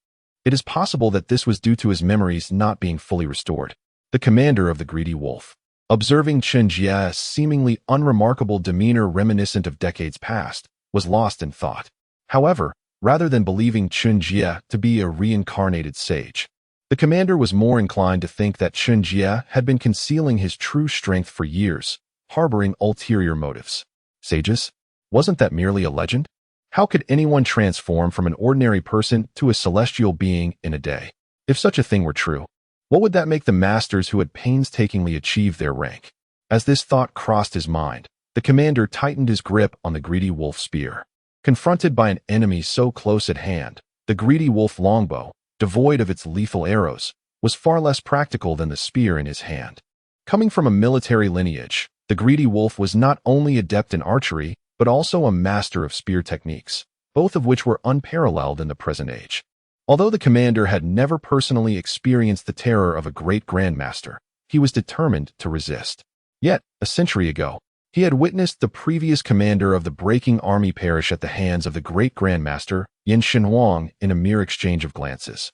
It is possible that this was due to his memories not being fully restored. The commander of the greedy wolf, observing Chen Jie's seemingly unremarkable demeanor reminiscent of decades past, was lost in thought. However, rather than believing Chen Jie to be a reincarnated sage, the commander was more inclined to think that Chen Jie had been concealing his true strength for years, harboring ulterior motives. Sages? Wasn't that merely a legend? How could anyone transform from an ordinary person to a celestial being in a day? If such a thing were true, what would that make the masters who had painstakingly achieved their rank? As this thought crossed his mind, the commander tightened his grip on the greedy wolf spear. Confronted by an enemy so close at hand, the greedy wolf longbow, devoid of its lethal arrows, was far less practical than the spear in his hand. Coming from a military lineage, the greedy wolf was not only adept in archery, but also a master of spear techniques, both of which were unparalleled in the present age. Although the commander had never personally experienced the terror of a great grandmaster, he was determined to resist. Yet, a century ago, he had witnessed the previous commander of the breaking army perish at the hands of the great grandmaster, Yin Shenhuang, in a mere exchange of glances.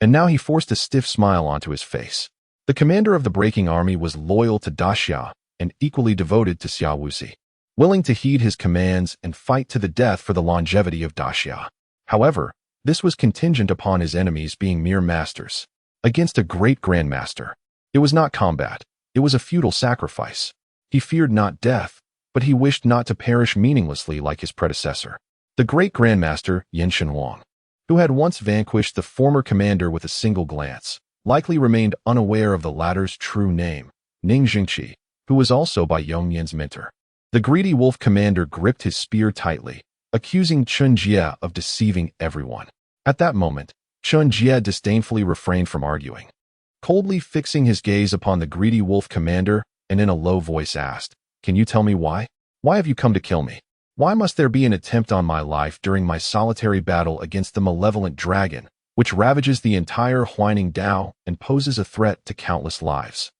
And now he forced a stiff smile onto his face. The commander of the breaking army was loyal to Daxia and equally devoted to Xiao Wuxi, willing to heed his commands and fight to the death for the longevity of Daxia. However, this was contingent upon his enemies being mere masters. Against a great grandmaster, it was not combat, it was a futile sacrifice. He feared not death, but he wished not to perish meaninglessly like his predecessor, the great grandmaster Yin Shenhuang, who had once vanquished the former commander with a single glance, likely remained unaware of the latter's true name, Ning Jingqi, who was also by Yongyan's mentor. The greedy wolf commander gripped his spear tightly, accusing Chen Jie of deceiving everyone. At that moment, Chen Jie disdainfully refrained from arguing. Coldly fixing his gaze upon the greedy wolf commander, and in a low voice asked, "Can you tell me why? Why have you come to kill me? Why must there be an attempt on my life during my solitary battle against the malevolent dragon, which ravages the entire Huaining Dao and poses a threat to countless lives?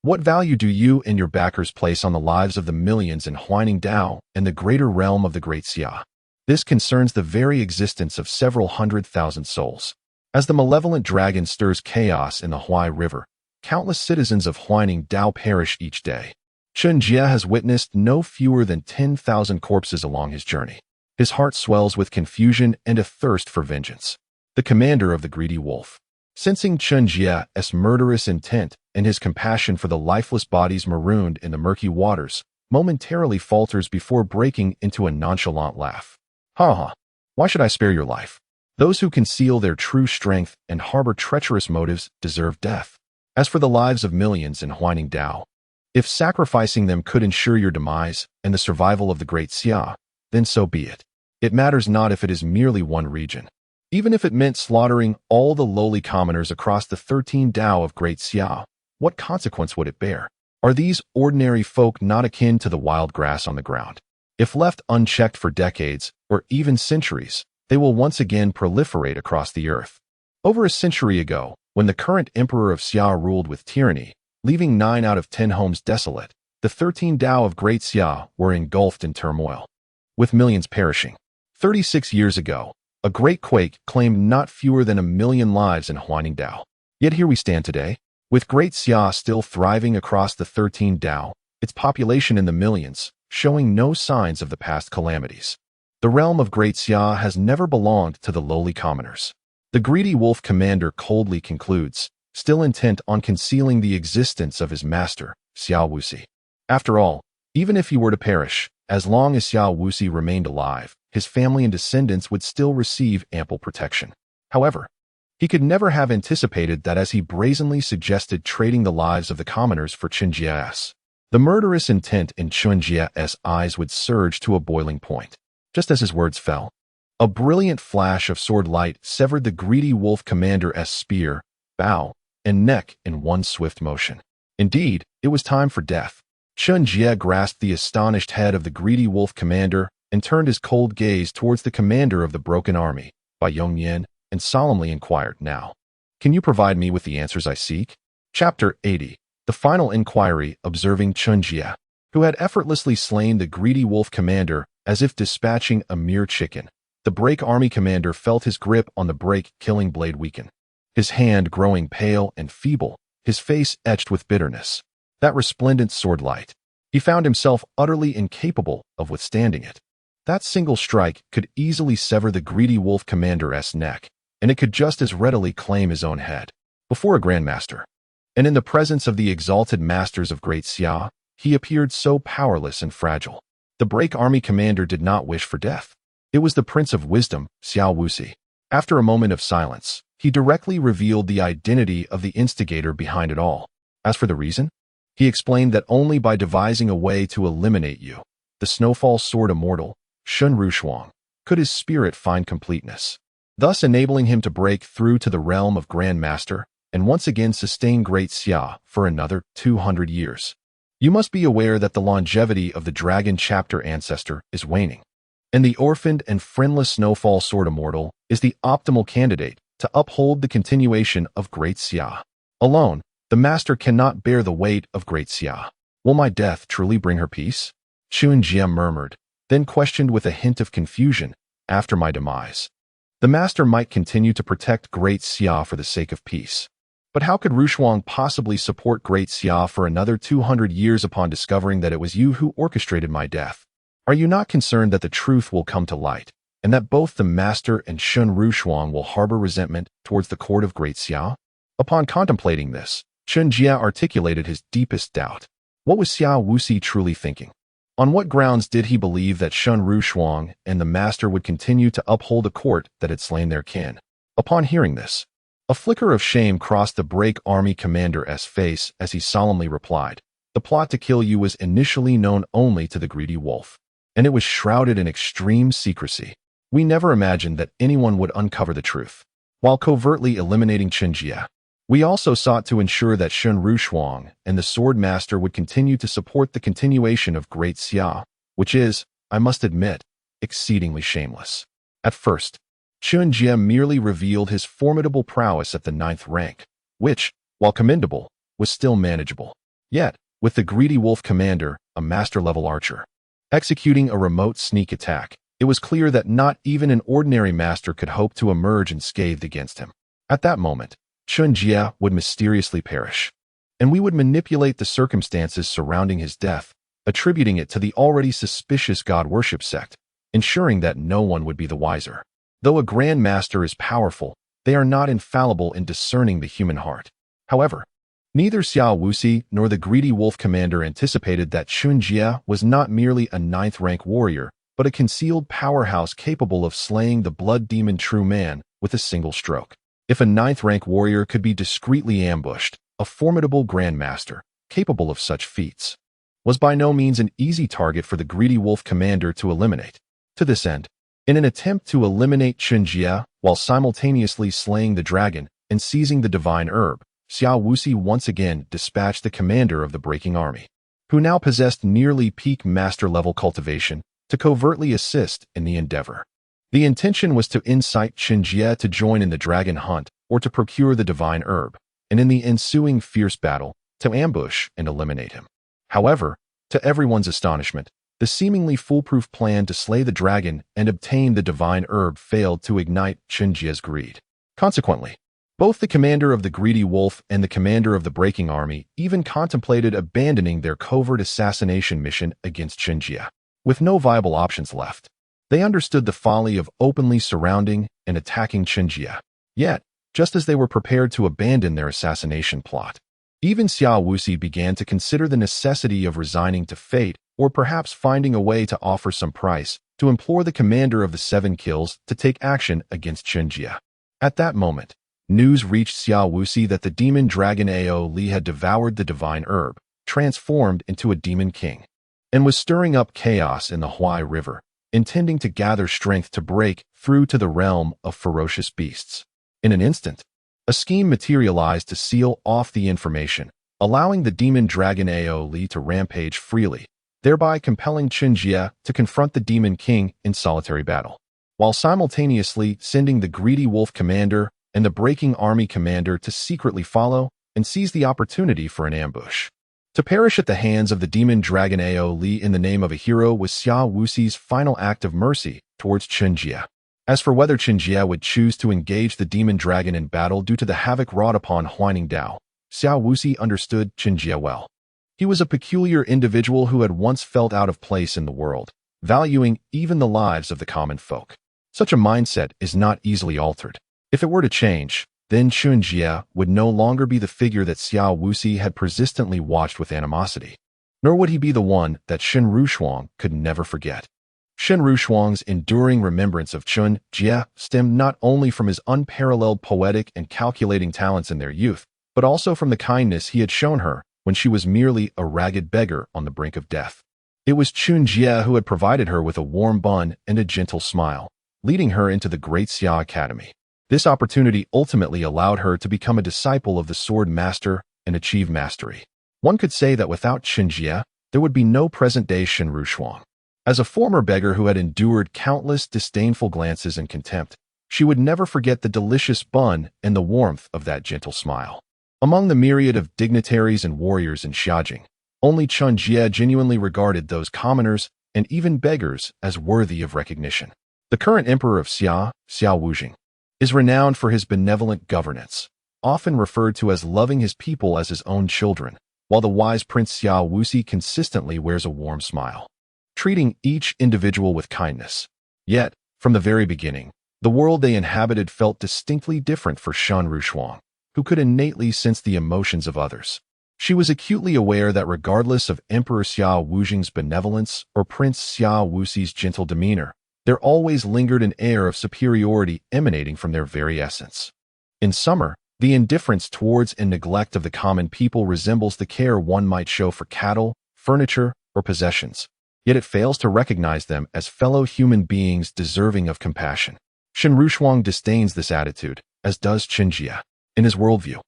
What value do you and your backers place on the lives of the millions in Huaining Dao and the greater realm of the Great Xia? This concerns the very existence of several 100,000 souls. As the malevolent dragon stirs chaos in the Huai River, countless citizens of Huaining Dao perish each day. Chen Jie has witnessed no fewer than 10,000 corpses along his journey. His heart swells with confusion and a thirst for vengeance. The commander of the greedy wolf, sensing Chen Jie's murderous intent and his compassion for the lifeless bodies marooned in the murky waters, momentarily falters before breaking into a nonchalant laugh. "Ha ha, why should I spare your life? Those who conceal their true strength and harbor treacherous motives deserve death. As for the lives of millions in Huaining Dao, If sacrificing them could ensure your demise and the survival of the Great Xia, then so be it. It matters not if it is merely one region. Even if it meant slaughtering all the lowly commoners across the 13 Dao of Great Xia, what consequence would it bear? Are these ordinary folk not akin to the wild grass on the ground? If left unchecked for decades, or even centuries, they will once again proliferate across the earth. Over a century ago, when the current emperor of Xia ruled with tyranny, leaving 9 out of 10 homes desolate, the 13 Dao of Great Xia were engulfed in turmoil, with millions perishing. 36 years ago, a great quake claimed not fewer than 1 million lives in Huaining Dao. Yet here we stand today, with Great Xia still thriving across the 13 Dao, its population in the millions, showing no signs of the past calamities. The realm of Great Xia has never belonged to the lowly commoners. The greedy wolf commander coldly concludes, still intent on concealing the existence of his master, Xiao Wuxi. After all, even if he were to perish, as long as Xiao Wuxi remained alive, his family and descendants would still receive ample protection. However, he could never have anticipated that as he brazenly suggested trading the lives of the commoners for Chen Jie's, the murderous intent in Chen Jie's eyes would surge to a boiling point. Just as his words fell, a brilliant flash of sword light severed the greedy wolf commander's spear, bow, and neck in one swift motion. Indeed, it was time for death. Chen Jie grasped the astonished head of the greedy wolf commander and turned his cold gaze towards the commander of the broken army, Bai Yongyan, and solemnly inquired, "Now, can you provide me with the answers I seek?" Chapter 80. The final inquiry, observing Chen Jie, who had effortlessly slain the greedy wolf commander as if dispatching a mere chicken. The break army commander felt his grip on the break-killing blade weaken, his hand growing pale and feeble, his face etched with bitterness. That resplendent sword light. He found himself utterly incapable of withstanding it. That single strike could easily sever the greedy wolf commander's neck, and it could just as readily claim his own head. Before a grandmaster, and in the presence of the exalted masters of Great Xia, he appeared so powerless and fragile. The break army commander did not wish for death. It was the Prince of Wisdom, Xiao Wuxi. After a moment of silence, he directly revealed the identity of the instigator behind it all. As for the reason, he explained that only by devising a way to eliminate you, the Snowfall Sword immortal, Shen Rushuang, could his spirit find completeness, thus enabling him to break through to the realm of Grand Master and once again sustain Great Xia for another 200 years. You must be aware that the longevity of the Dragon Chapter ancestor is waning, and the orphaned and friendless Snowfall Sword immortal is the optimal candidate to uphold the continuation of Great Xia. Alone, the master cannot bear the weight of Great Xia. Will my death truly bring her peace? Chen Jie murmured, then questioned with a hint of confusion, after my demise. The master might continue to protect Great Xia for the sake of peace. But how could Rushuang possibly support Great Xia for another 200 years upon discovering that it was you who orchestrated my death? Are you not concerned that the truth will come to light, and that both the master and Shen Rushuang will harbor resentment towards the court of Great Xia? Upon contemplating this, Chen Jie articulated his deepest doubt. What was Xiao Wuxi truly thinking? On what grounds did he believe that Shen Rushuang and the master would continue to uphold a court that had slain their kin? Upon hearing this, a flicker of shame crossed the break army commander's face as he solemnly replied, "The plot to kill you was initially known only to the greedy wolf, and it was shrouded in extreme secrecy. We never imagined that anyone would uncover the truth. While covertly eliminating Chen Jie, we also sought to ensure that Shen Rushuang and the Sword Master would continue to support the continuation of Great Xia, which is, I must admit, exceedingly shameless." At first, Chen Jie merely revealed his formidable prowess at the 9th rank, which, while commendable, was still manageable. Yet, with the greedy wolf commander, a master-level archer, executing a remote sneak attack, it was clear that not even an ordinary master could hope to emerge unscathed against him. At that moment, Chen Jie would mysteriously perish, and we would manipulate the circumstances surrounding his death, attributing it to the already suspicious god worship sect, ensuring that no one would be the wiser. Though a grand master is powerful, they are not infallible in discerning the human heart. However, neither Xiao Wuxi nor the greedy wolf commander anticipated that Chen Jie was not merely a 9th rank warrior, but a concealed powerhouse capable of slaying the blood demon True Man with a single stroke. If a 9th rank warrior could be discreetly ambushed, a formidable grandmaster capable of such feats, was by no means an easy target for the greedy wolf commander to eliminate. To this end, in an attempt to eliminate Chen Jie while simultaneously slaying the dragon and seizing the divine herb, Xiao Wuxi once again dispatched the commander of the breaking army, who now possessed nearly peak master-level cultivation, to covertly assist in the endeavor. The intention was to incite Chen Jie to join in the dragon hunt or to procure the divine herb, and in the ensuing fierce battle, to ambush and eliminate him. However, to everyone's astonishment, the seemingly foolproof plan to slay the dragon and obtain the divine herb failed to ignite Chen Jie's greed. Consequently, both the commander of the greedy wolf and the commander of the breaking army even contemplated abandoning their covert assassination mission against Chen Jie. With no viable options left, they understood the folly of openly surrounding and attacking Chen Jie. Yet, just as they were prepared to abandon their assassination plot, even Xiao Wuxi began to consider the necessity of resigning to fate or perhaps finding a way to offer some price to implore the commander of the 7 kills to take action against Chen Jie. At that moment, news reached Xiao Wuxi that the demon dragon Ao Li had devoured the divine herb, transformed into a demon king, and was stirring up chaos in the Huai River, intending to gather strength to break through to the realm of ferocious beasts. In an instant, a scheme materialized to seal off the information, allowing the demon dragon Ao Li to rampage freely, thereby compelling Chen Jie to confront the demon king in solitary battle, while simultaneously sending the greedy wolf commander and the breaking army commander to secretly follow and seize the opportunity for an ambush. To perish at the hands of the demon dragon Ao Li in the name of a hero was Xiao Wuxi's final act of mercy towards Chen Jie. As for whether Chen Jie would choose to engage the demon dragon in battle due to the havoc wrought upon Huaining Dao, Xiao Wuxi understood Chen Jie well. He was a peculiar individual who had once felt out of place in the world, valuing even the lives of the common folk. Such a mindset is not easily altered. If it were to change, then Chen Jie would no longer be the figure that Xiao Wuxi had persistently watched with animosity, nor would he be the one that Shen Rushuang could never forget. Shen Rushuang's enduring remembrance of Chen Jie stemmed not only from his unparalleled poetic and calculating talents in their youth, but also from the kindness he had shown her when she was merely a ragged beggar on the brink of death. It was Chen Jie who had provided her with a warm bun and a gentle smile, leading her into the Great Xia Academy. This opportunity ultimately allowed her to become a disciple of the sword master and achieve mastery. One could say that without Chen Jie, there would be no present-day Shen Rushuang. As a former beggar who had endured countless disdainful glances and contempt, she would never forget the delicious bun and the warmth of that gentle smile. Among the myriad of dignitaries and warriors in Xiajing, only Chen Jie genuinely regarded those commoners and even beggars as worthy of recognition. The current emperor of Xia, Xiao Wujing, is renowned for his benevolent governance, often referred to as loving his people as his own children, while the wise Prince Xiao Wuxi consistently wears a warm smile, treating each individual with kindness. Yet, from the very beginning, the world they inhabited felt distinctly different for Shen Rushuang, who could innately sense the emotions of others. She was acutely aware that regardless of Emperor Xiao Wujing's benevolence or Prince Xiao Wuxi's gentle demeanor, there always lingered an air of superiority emanating from their very essence. In summer, the indifference towards and neglect of the common people resembles the care one might show for cattle, furniture, or possessions, yet it fails to recognize them as fellow human beings deserving of compassion. Shen Rushuang disdains this attitude, as does Chen Jie. In his worldview,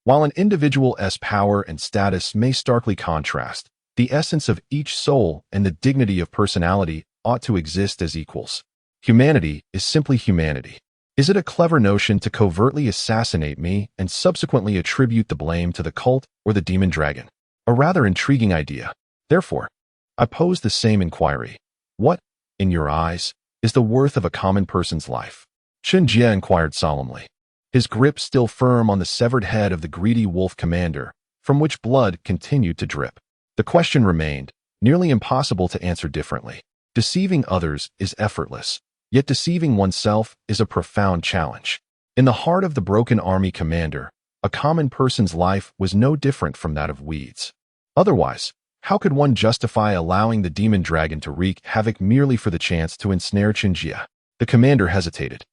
while an individual's power and status may starkly contrast, the essence of each soul and the dignity of personality ought to exist as equals. Humanity is simply humanity. Is it a clever notion to covertly assassinate me and subsequently attribute the blame to the cult or the demon dragon? A rather intriguing idea. Therefore, I pose the same inquiry. What, in your eyes, is the worth of a common person's life? Chen Jie inquired solemnly, his grip still firm on the severed head of the greedy wolf commander, from which blood continued to drip. The question remained, nearly impossible to answer differently. Deceiving others is effortless, yet deceiving oneself is a profound challenge. In the heart of the broken army commander, a common person's life was no different from that of weeds. Otherwise, how could one justify allowing the demon dragon to wreak havoc merely for the chance to ensnare Chen Jie? The commander hesitated,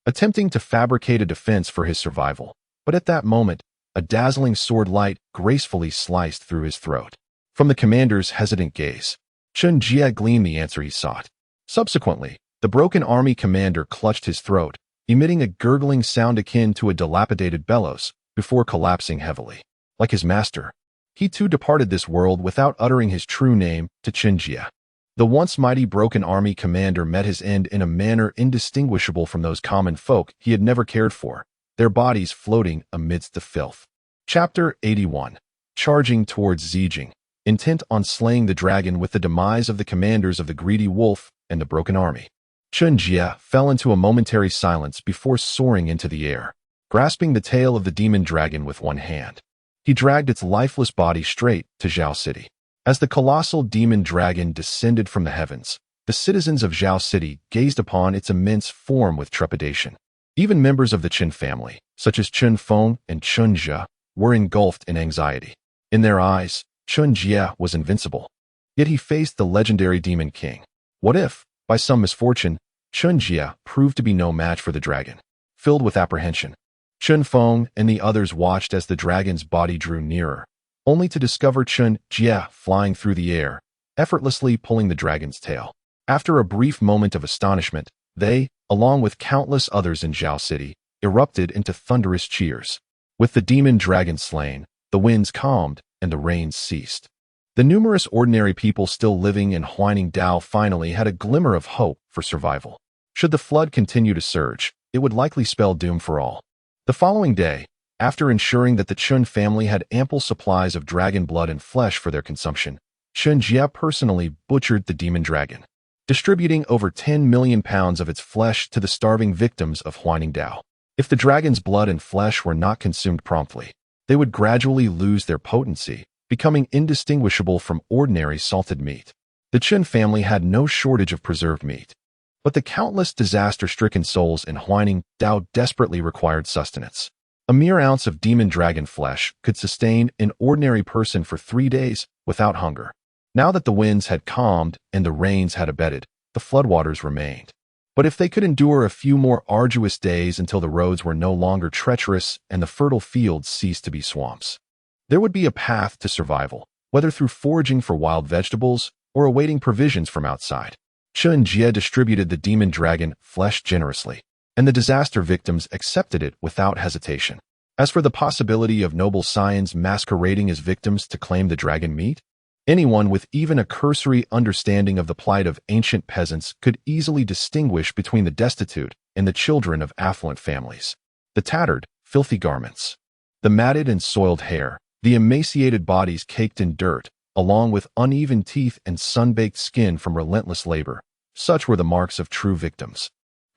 attempting to fabricate a defense for his survival, but at that moment, A dazzling sword light gracefully sliced through his throat. From the commander's hesitant gaze, Chen Jie gleaned the answer he sought. Subsequently, the broken army commander clutched his throat, emitting a gurgling sound akin to a dilapidated bellows, before collapsing heavily. Like his master, he too departed this world without uttering his true name to Chen Jie. The once mighty broken army commander met his end in a manner indistinguishable from those common folk he had never cared for, their bodies floating amidst the filth. Chapter 81. Charging towards Zijing, intent on slaying the dragon with the demise of the commanders of the greedy wolf and the broken army. Chen Jie fell into a momentary silence before soaring into the air, grasping the tail of the demon dragon with one hand. He dragged its lifeless body straight to Zhao City. As the colossal demon dragon descended from the heavens, the citizens of Zhao City gazed upon its immense form with trepidation. Even members of the Chen family, such as Chen Feng and Chen Jie, were engulfed in anxiety. In their eyes, Chen Jie was invincible. Yet he faced the legendary demon king. What if, by some misfortune, Chen Jie proved to be no match for the dragon? Filled with apprehension, Chen Feng and the others watched as the dragon's body drew nearer, only to discover Chen Jie flying through the air, effortlessly pulling the dragon's tail. After a brief moment of astonishment, they, along with countless others in Zhao City, erupted into thunderous cheers. With the demon dragon slain, the winds calmed and the rains ceased. The numerous ordinary people still living in Huaining Dao finally had a glimmer of hope for survival. Should the flood continue to surge, it would likely spell doom for all. The following day, after ensuring that the Chen family had ample supplies of dragon blood and flesh for their consumption, Chen Jie personally butchered the demon dragon, distributing over 10 million pounds of its flesh to the starving victims of Huaining Dao. If the dragon's blood and flesh were not consumed promptly, they would gradually lose their potency, becoming indistinguishable from ordinary salted meat. The Chen family had no shortage of preserved meat, but the countless disaster-stricken souls in Huaining Dao desperately required sustenance. A mere ounce of demon dragon flesh could sustain an ordinary person for 3 days without hunger. Now that the winds had calmed and the rains had abated, the floodwaters remained. But if they could endure a few more arduous days until the roads were no longer treacherous and the fertile fields ceased to be swamps, there would be a path to survival, whether through foraging for wild vegetables or awaiting provisions from outside. Chen Jie distributed the demon dragon flesh generously, and the disaster victims accepted it without hesitation. As for the possibility of noble scions masquerading as victims to claim the dragon meat, anyone with even a cursory understanding of the plight of ancient peasants could easily distinguish between the destitute and the children of affluent families. The tattered, filthy garments, the matted and soiled hair, the emaciated bodies caked in dirt, along with uneven teeth and sun-baked skin from relentless labor, such were the marks of true victims,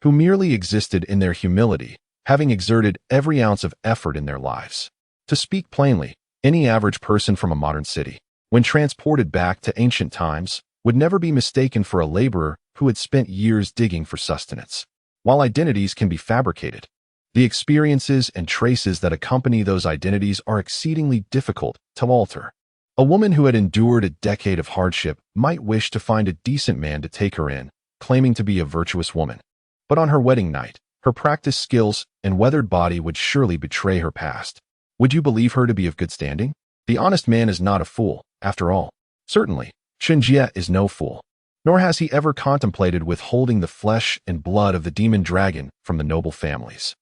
who merely existed in their humility, having exerted every ounce of effort in their lives. To speak plainly, any average person from a modern city, when transported back to ancient times, would never be mistaken for a laborer who had spent years digging for sustenance. While identities can be fabricated, the experiences and traces that accompany those identities are exceedingly difficult to alter. A woman who had endured a decade of hardship might wish to find a decent man to take her in, claiming to be a virtuous woman. But on her wedding night, her practiced skills and weathered body would surely betray her past. Would you believe her to be of good standing? The honest man is not a fool, after all. Certainly, Chen Jie is no fool, nor has he ever contemplated withholding the flesh and blood of the demon dragon from the noble families.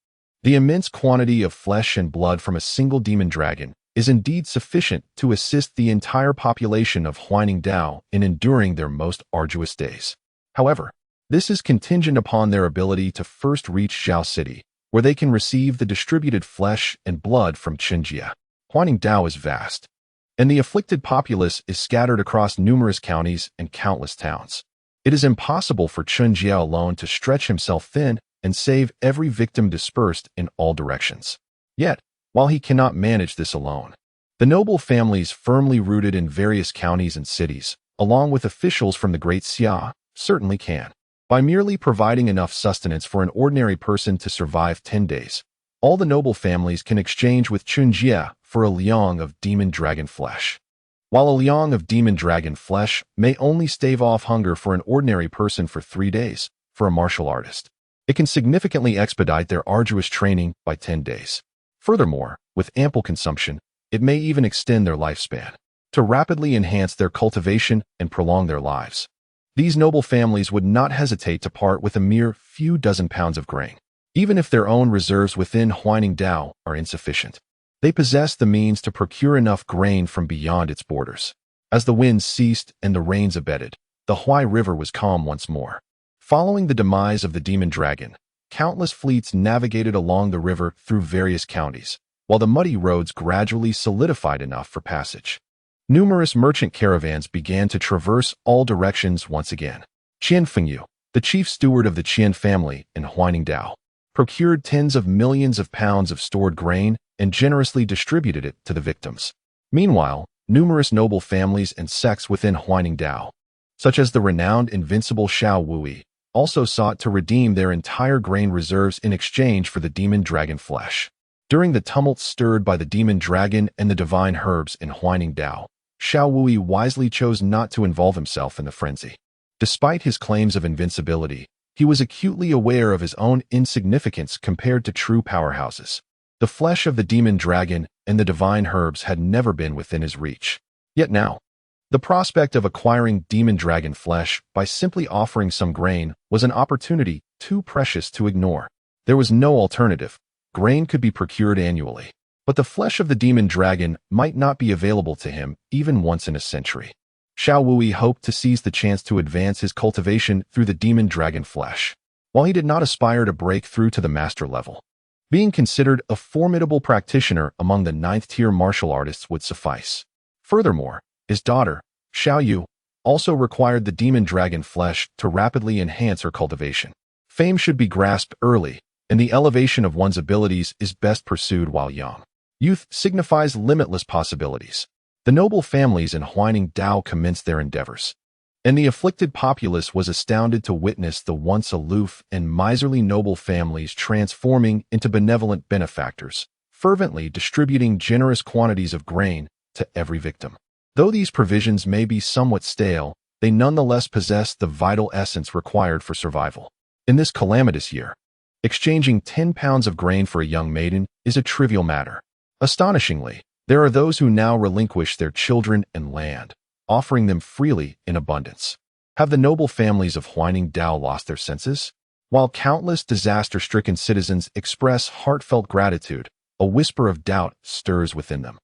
The immense quantity of flesh and blood from a single demon dragon is indeed sufficient to assist the entire population of Huaining Dao in enduring their most arduous days. However, this is contingent upon their ability to first reach Zhao City, where they can receive the distributed flesh and blood from Chen Jie. Huaining Dao is vast, and the afflicted populace is scattered across numerous counties and countless towns. It is impossible for Chen Jie alone to stretch himself thin and save every victim dispersed in all directions. Yet, while he cannot manage this alone, the noble families firmly rooted in various counties and cities, along with officials from the Great Xia, certainly can. By merely providing enough sustenance for an ordinary person to survive 10 days, all the noble families can exchange with Chen Jie for a liang of demon dragon flesh. While a liang of demon dragon flesh may only stave off hunger for an ordinary person for 3 days, for a martial artist, it can significantly expedite their arduous training by 10 days. Furthermore, with ample consumption, it may even extend their lifespan to rapidly enhance their cultivation and prolong their lives. These noble families would not hesitate to part with a mere few dozen pounds of grain, even if their own reserves within Huaining Dao are insufficient. They possess the means to procure enough grain from beyond its borders. As the winds ceased and the rains abated, the Huai River was calm once more. Following the demise of the demon dragon, countless fleets navigated along the river through various counties, while the muddy roads gradually solidified enough for passage. Numerous merchant caravans began to traverse all directions once again. Qian Fengyu, the chief steward of the Qian family in Huaining Dao, procured tens of millions of pounds of stored grain and generously distributed it to the victims. Meanwhile, numerous noble families and sects within Huaining Dao, such as the renowned invincible Xiao Wui, also sought to redeem their entire grain reserves in exchange for the demon dragon flesh. During the tumult stirred by the demon dragon and the divine herbs in Huaining Dao, Xiao Wui wisely chose not to involve himself in the frenzy. Despite his claims of invincibility, he was acutely aware of his own insignificance compared to true powerhouses. The flesh of the demon dragon and the divine herbs had never been within his reach. Yet now, the prospect of acquiring demon dragon flesh by simply offering some grain was an opportunity too precious to ignore. There was no alternative. Grain could be procured annually, but the flesh of the demon dragon might not be available to him even once in a century. Xiao Wui hoped to seize the chance to advance his cultivation through the demon dragon flesh. While he did not aspire to break through to the master level, being considered a formidable practitioner among the 9th-tier martial artists would suffice. Furthermore, his daughter, Xiao Yu, also required the demon dragon flesh to rapidly enhance her cultivation. Fame should be grasped early, and the elevation of one's abilities is best pursued while young. Youth signifies limitless possibilities. The noble families in Huaining Dao commenced their endeavors, and the afflicted populace was astounded to witness the once aloof and miserly noble families transforming into benevolent benefactors, fervently distributing generous quantities of grain to every victim. Though these provisions may be somewhat stale, they nonetheless possess the vital essence required for survival. In this calamitous year, exchanging 10 pounds of grain for a young maiden is a trivial matter. Astonishingly, there are those who now relinquish their children and land, offering them freely in abundance. Have the noble families of Huaining Dao lost their senses? While countless disaster-stricken citizens express heartfelt gratitude, a whisper of doubt stirs within them.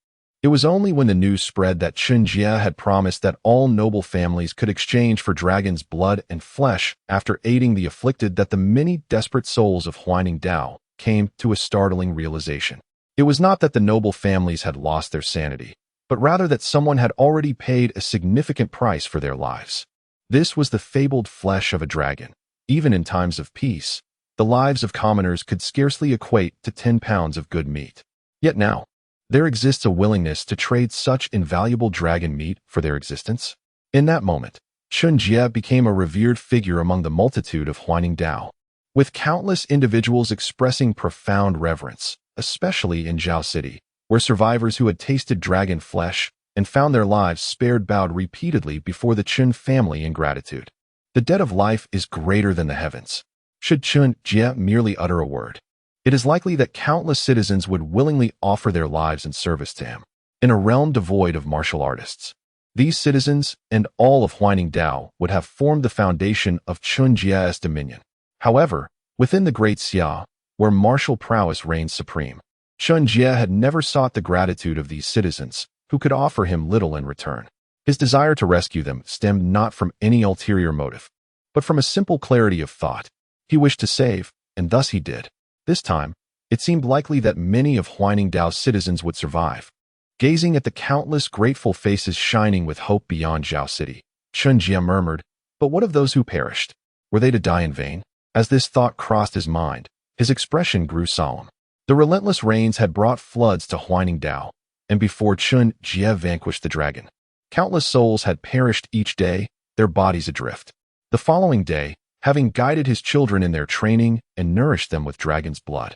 It was only when the news spread that Chen Jie had promised that all noble families could exchange for dragon's blood and flesh after aiding the afflicted that the many desperate souls of Huaining Dao came to a startling realization. It was not that the noble families had lost their sanity, but rather that someone had already paid a significant price for their lives. This was the fabled flesh of a dragon. Even in times of peace, the lives of commoners could scarcely equate to 10 pounds of good meat. Yet now, there exists a willingness to trade such invaluable dragon meat for their existence. In that moment, Chen Jie became a revered figure among the multitude of Huaining Dao, with countless individuals expressing profound reverence, especially in Zhao City, where survivors who had tasted dragon flesh and found their lives spared bowed repeatedly before the Chen family in gratitude. The debt of life is greater than the heavens. Should Chen Jie merely utter a word, it is likely that countless citizens would willingly offer their lives in service to him. In a realm devoid of martial artists, these citizens and all of Huaining Dao would have formed the foundation of Chen Jie's dominion. However, within the Great Xia, where martial prowess reigns supreme, Chen Jie had never sought the gratitude of these citizens, who could offer him little in return. His desire to rescue them stemmed not from any ulterior motive, but from a simple clarity of thought. He wished to save, and thus he did. This time, it seemed likely that many of Huaining Dao's citizens would survive. Gazing at the countless grateful faces shining with hope beyond Zhao City, Chen Jie murmured, "But what of those who perished? Were they to die in vain?" As this thought crossed his mind, his expression grew solemn. The relentless rains had brought floods to Huaining Dao, and before Chen Jie vanquished the dragon, countless souls had perished each day, their bodies adrift. The following day, having guided his children in their training and nourished them with dragon's blood,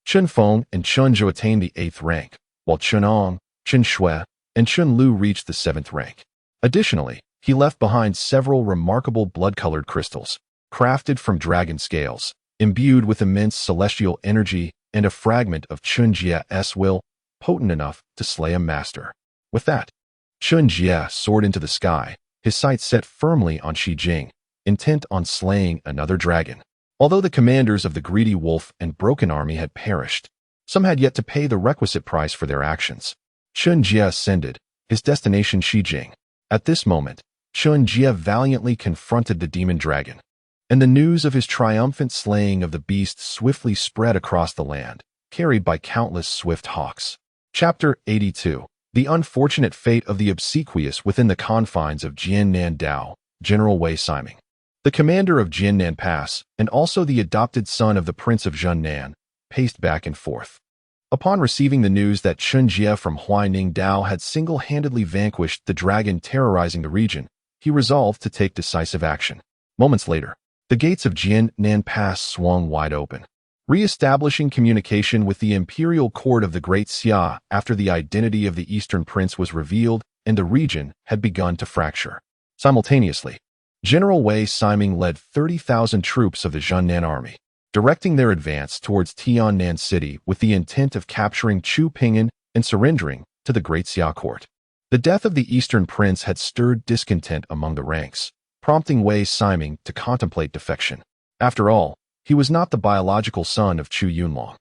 Chen Feng and Chen Zhou attained the 8th rank, while Chen Ong, Chen Shui, and Chen Lu reached the 7th rank. Additionally, he left behind several remarkable blood-colored crystals, crafted from dragon scales, imbued with immense celestial energy and a fragment of Chen Jie's will, potent enough to slay a master. With that, Chen Jie soared into the sky, his sights set firmly on Shi Jing, intent on slaying another dragon. Although the commanders of the greedy wolf and broken army had perished, some had yet to pay the requisite price for their actions. Chen Jie ascended, his destination Shi Jing. At this moment, Chen Jie valiantly confronted the demon dragon, and the news of his triumphant slaying of the beast swiftly spread across the land, carried by countless swift hawks. Chapter 82. The unfortunate fate of the obsequious within the confines of Jiannan Dao, General Wei Siming. The commander of Jiannan Pass, and also the adopted son of the Prince of Zhennan, paced back and forth. Upon receiving the news that Chen Jie from Huaining Dao had single-handedly vanquished the dragon terrorizing the region, he resolved to take decisive action. Moments later, the gates of Jiannan Pass swung wide open, re-establishing communication with the imperial court of the Great Xia after the identity of the Eastern Prince was revealed and the region had begun to fracture. Simultaneously, General Wei Siming led 30,000 troops of the Zhennan army, directing their advance towards Tiannan City with the intent of capturing Chu Ping'an and surrendering to the Great Xia court. The death of the Eastern Prince had stirred discontent among the ranks, prompting Wei Siming to contemplate defection. After all, he was not the biological son of Chu Yunlong.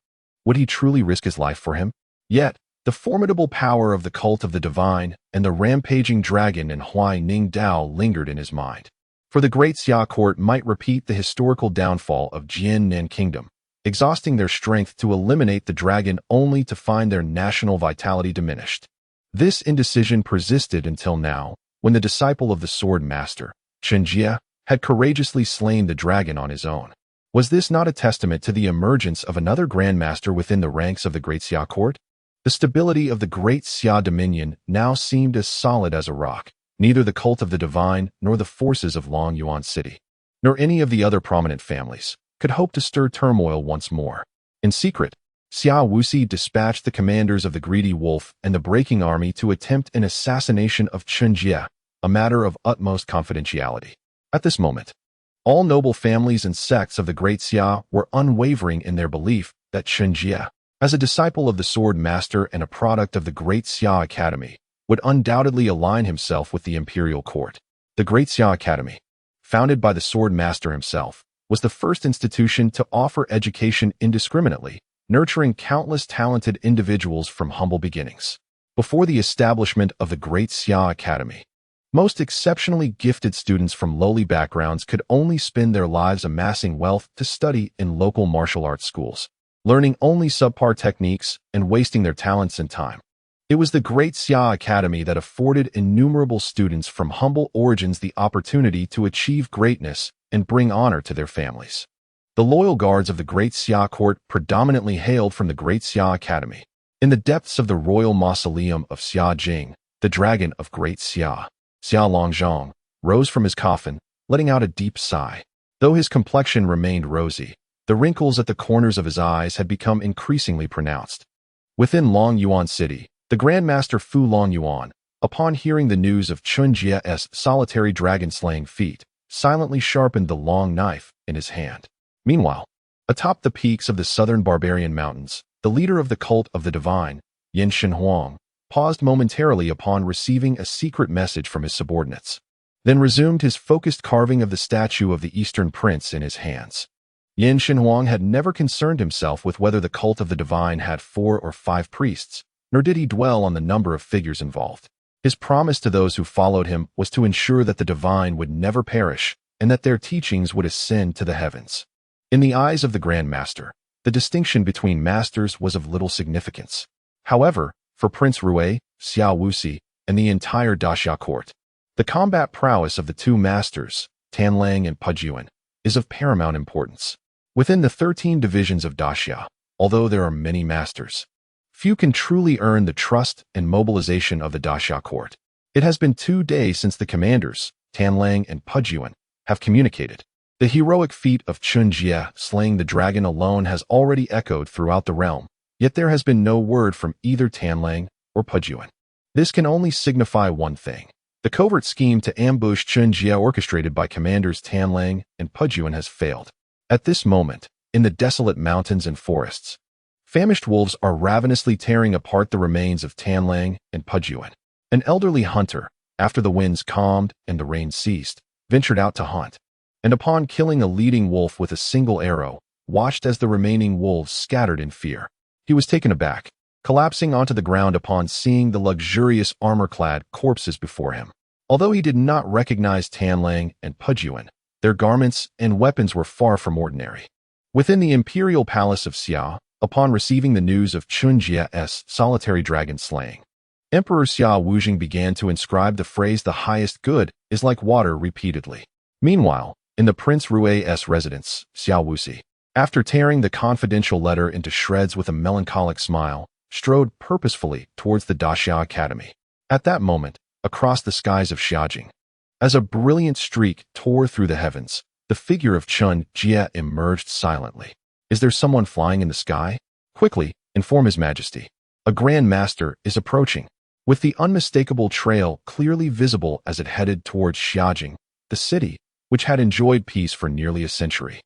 Would he truly risk his life for him? Yet, the formidable power of the cult of the divine and the rampaging dragon in Huaining Dao lingered in his mind. For the Great Xia court might repeat the historical downfall of Jiannan Kingdom, exhausting their strength to eliminate the dragon only to find their national vitality diminished. This indecision persisted until now, when the disciple of the sword master, Chen Jie, had courageously slain the dragon on his own. Was this not a testament to the emergence of another grandmaster within the ranks of the Great Xia court? The stability of the Great Xia dominion now seemed as solid as a rock. Neither the cult of the divine nor the forces of Long Yuan City, nor any of the other prominent families, could hope to stir turmoil once more. In secret, Xia Wuxi dispatched the commanders of the greedy wolf and the breaking army to attempt an assassination of Chen Jie, a matter of utmost confidentiality. At this moment, all noble families and sects of the Great Xia were unwavering in their belief that Chen Jie, as a disciple of the sword master and a product of the Great Xia Academy, would undoubtedly align himself with the imperial court. The Great Xia Academy, founded by the sword master himself, was the first institution to offer education indiscriminately, nurturing countless talented individuals from humble beginnings. Before the establishment of the Great Xia Academy, most exceptionally gifted students from lowly backgrounds could only spend their lives amassing wealth to study in local martial arts schools, learning only subpar techniques and wasting their talents and time. It was the Great Xia Academy that afforded innumerable students from humble origins the opportunity to achieve greatness and bring honor to their families. The loyal guards of the Great Xia court predominantly hailed from the Great Xia Academy. In the depths of the royal mausoleum of Xia Jing, the dragon of Great Xia, Xia Longzhong, rose from his coffin, letting out a deep sigh. Though his complexion remained rosy, the wrinkles at the corners of his eyes had become increasingly pronounced. Within Long Yuan City, the Grandmaster Fu Long Yuan, upon hearing the news of Chen Jie's solitary dragon-slaying feat, silently sharpened the long knife in his hand. Meanwhile, atop the peaks of the southern barbarian mountains, the leader of the cult of the divine, Yin Shenhuang, paused momentarily upon receiving a secret message from his subordinates, then resumed his focused carving of the statue of the Eastern Prince in his hands. Yin Shenhuang had never concerned himself with whether the cult of the divine had 4 or 5 priests, nor did he dwell on the number of figures involved. His promise to those who followed him was to ensure that the divine would never perish and that their teachings would ascend to the heavens. In the eyes of the Grand Master, the distinction between masters was of little significance. However, for Prince Rui, Xia Wuxi, and the entire Daxia court, the combat prowess of the 2 masters, Tanlang and Pujuan, is of paramount importance. Within the 13 divisions of Daxia, although there are many masters, few can truly earn the trust and mobilization of the Daxia court. It has been 2 days since the commanders, Tanlang and Pujuan, have communicated. The heroic feat of Chen Jie slaying the dragon alone has already echoed throughout the realm, yet there has been no word from either Tanlang or Pujuan. This can only signify one thing. The covert scheme to ambush Chen Jie orchestrated by commanders Tanlang and Pujuan has failed. At this moment, in the desolate mountains and forests, Famished wolves are ravenously tearing apart the remains of Tanlang and Pujuan. An elderly hunter, after the winds calmed and the rain ceased, ventured out to hunt, and upon killing a leading wolf with a single arrow, watched as the remaining wolves scattered in fear. He was taken aback, collapsing onto the ground upon seeing the luxurious armor-clad corpses before him. Although he did not recognize Tanlang and Pujuan, their garments and weapons were far from ordinary. Within the imperial palace of Xia, upon receiving the news of Chen Jie's solitary dragon slaying, Emperor Xia Wujing began to inscribe the phrase "the highest good is like water" repeatedly. Meanwhile, in the Prince Rui's residence, Xia Wuxi, after tearing the confidential letter into shreds with a melancholic smile, strode purposefully towards the Daxia Academy. At that moment, across the skies of Xiajing, as a brilliant streak tore through the heavens, the figure of Chen Jie emerged silently. "Is there someone flying in the sky? Quickly, inform His Majesty. A Grand Master is approaching." With the unmistakable trail clearly visible as it headed towards Xiajing, the city, which had enjoyed peace for nearly a century,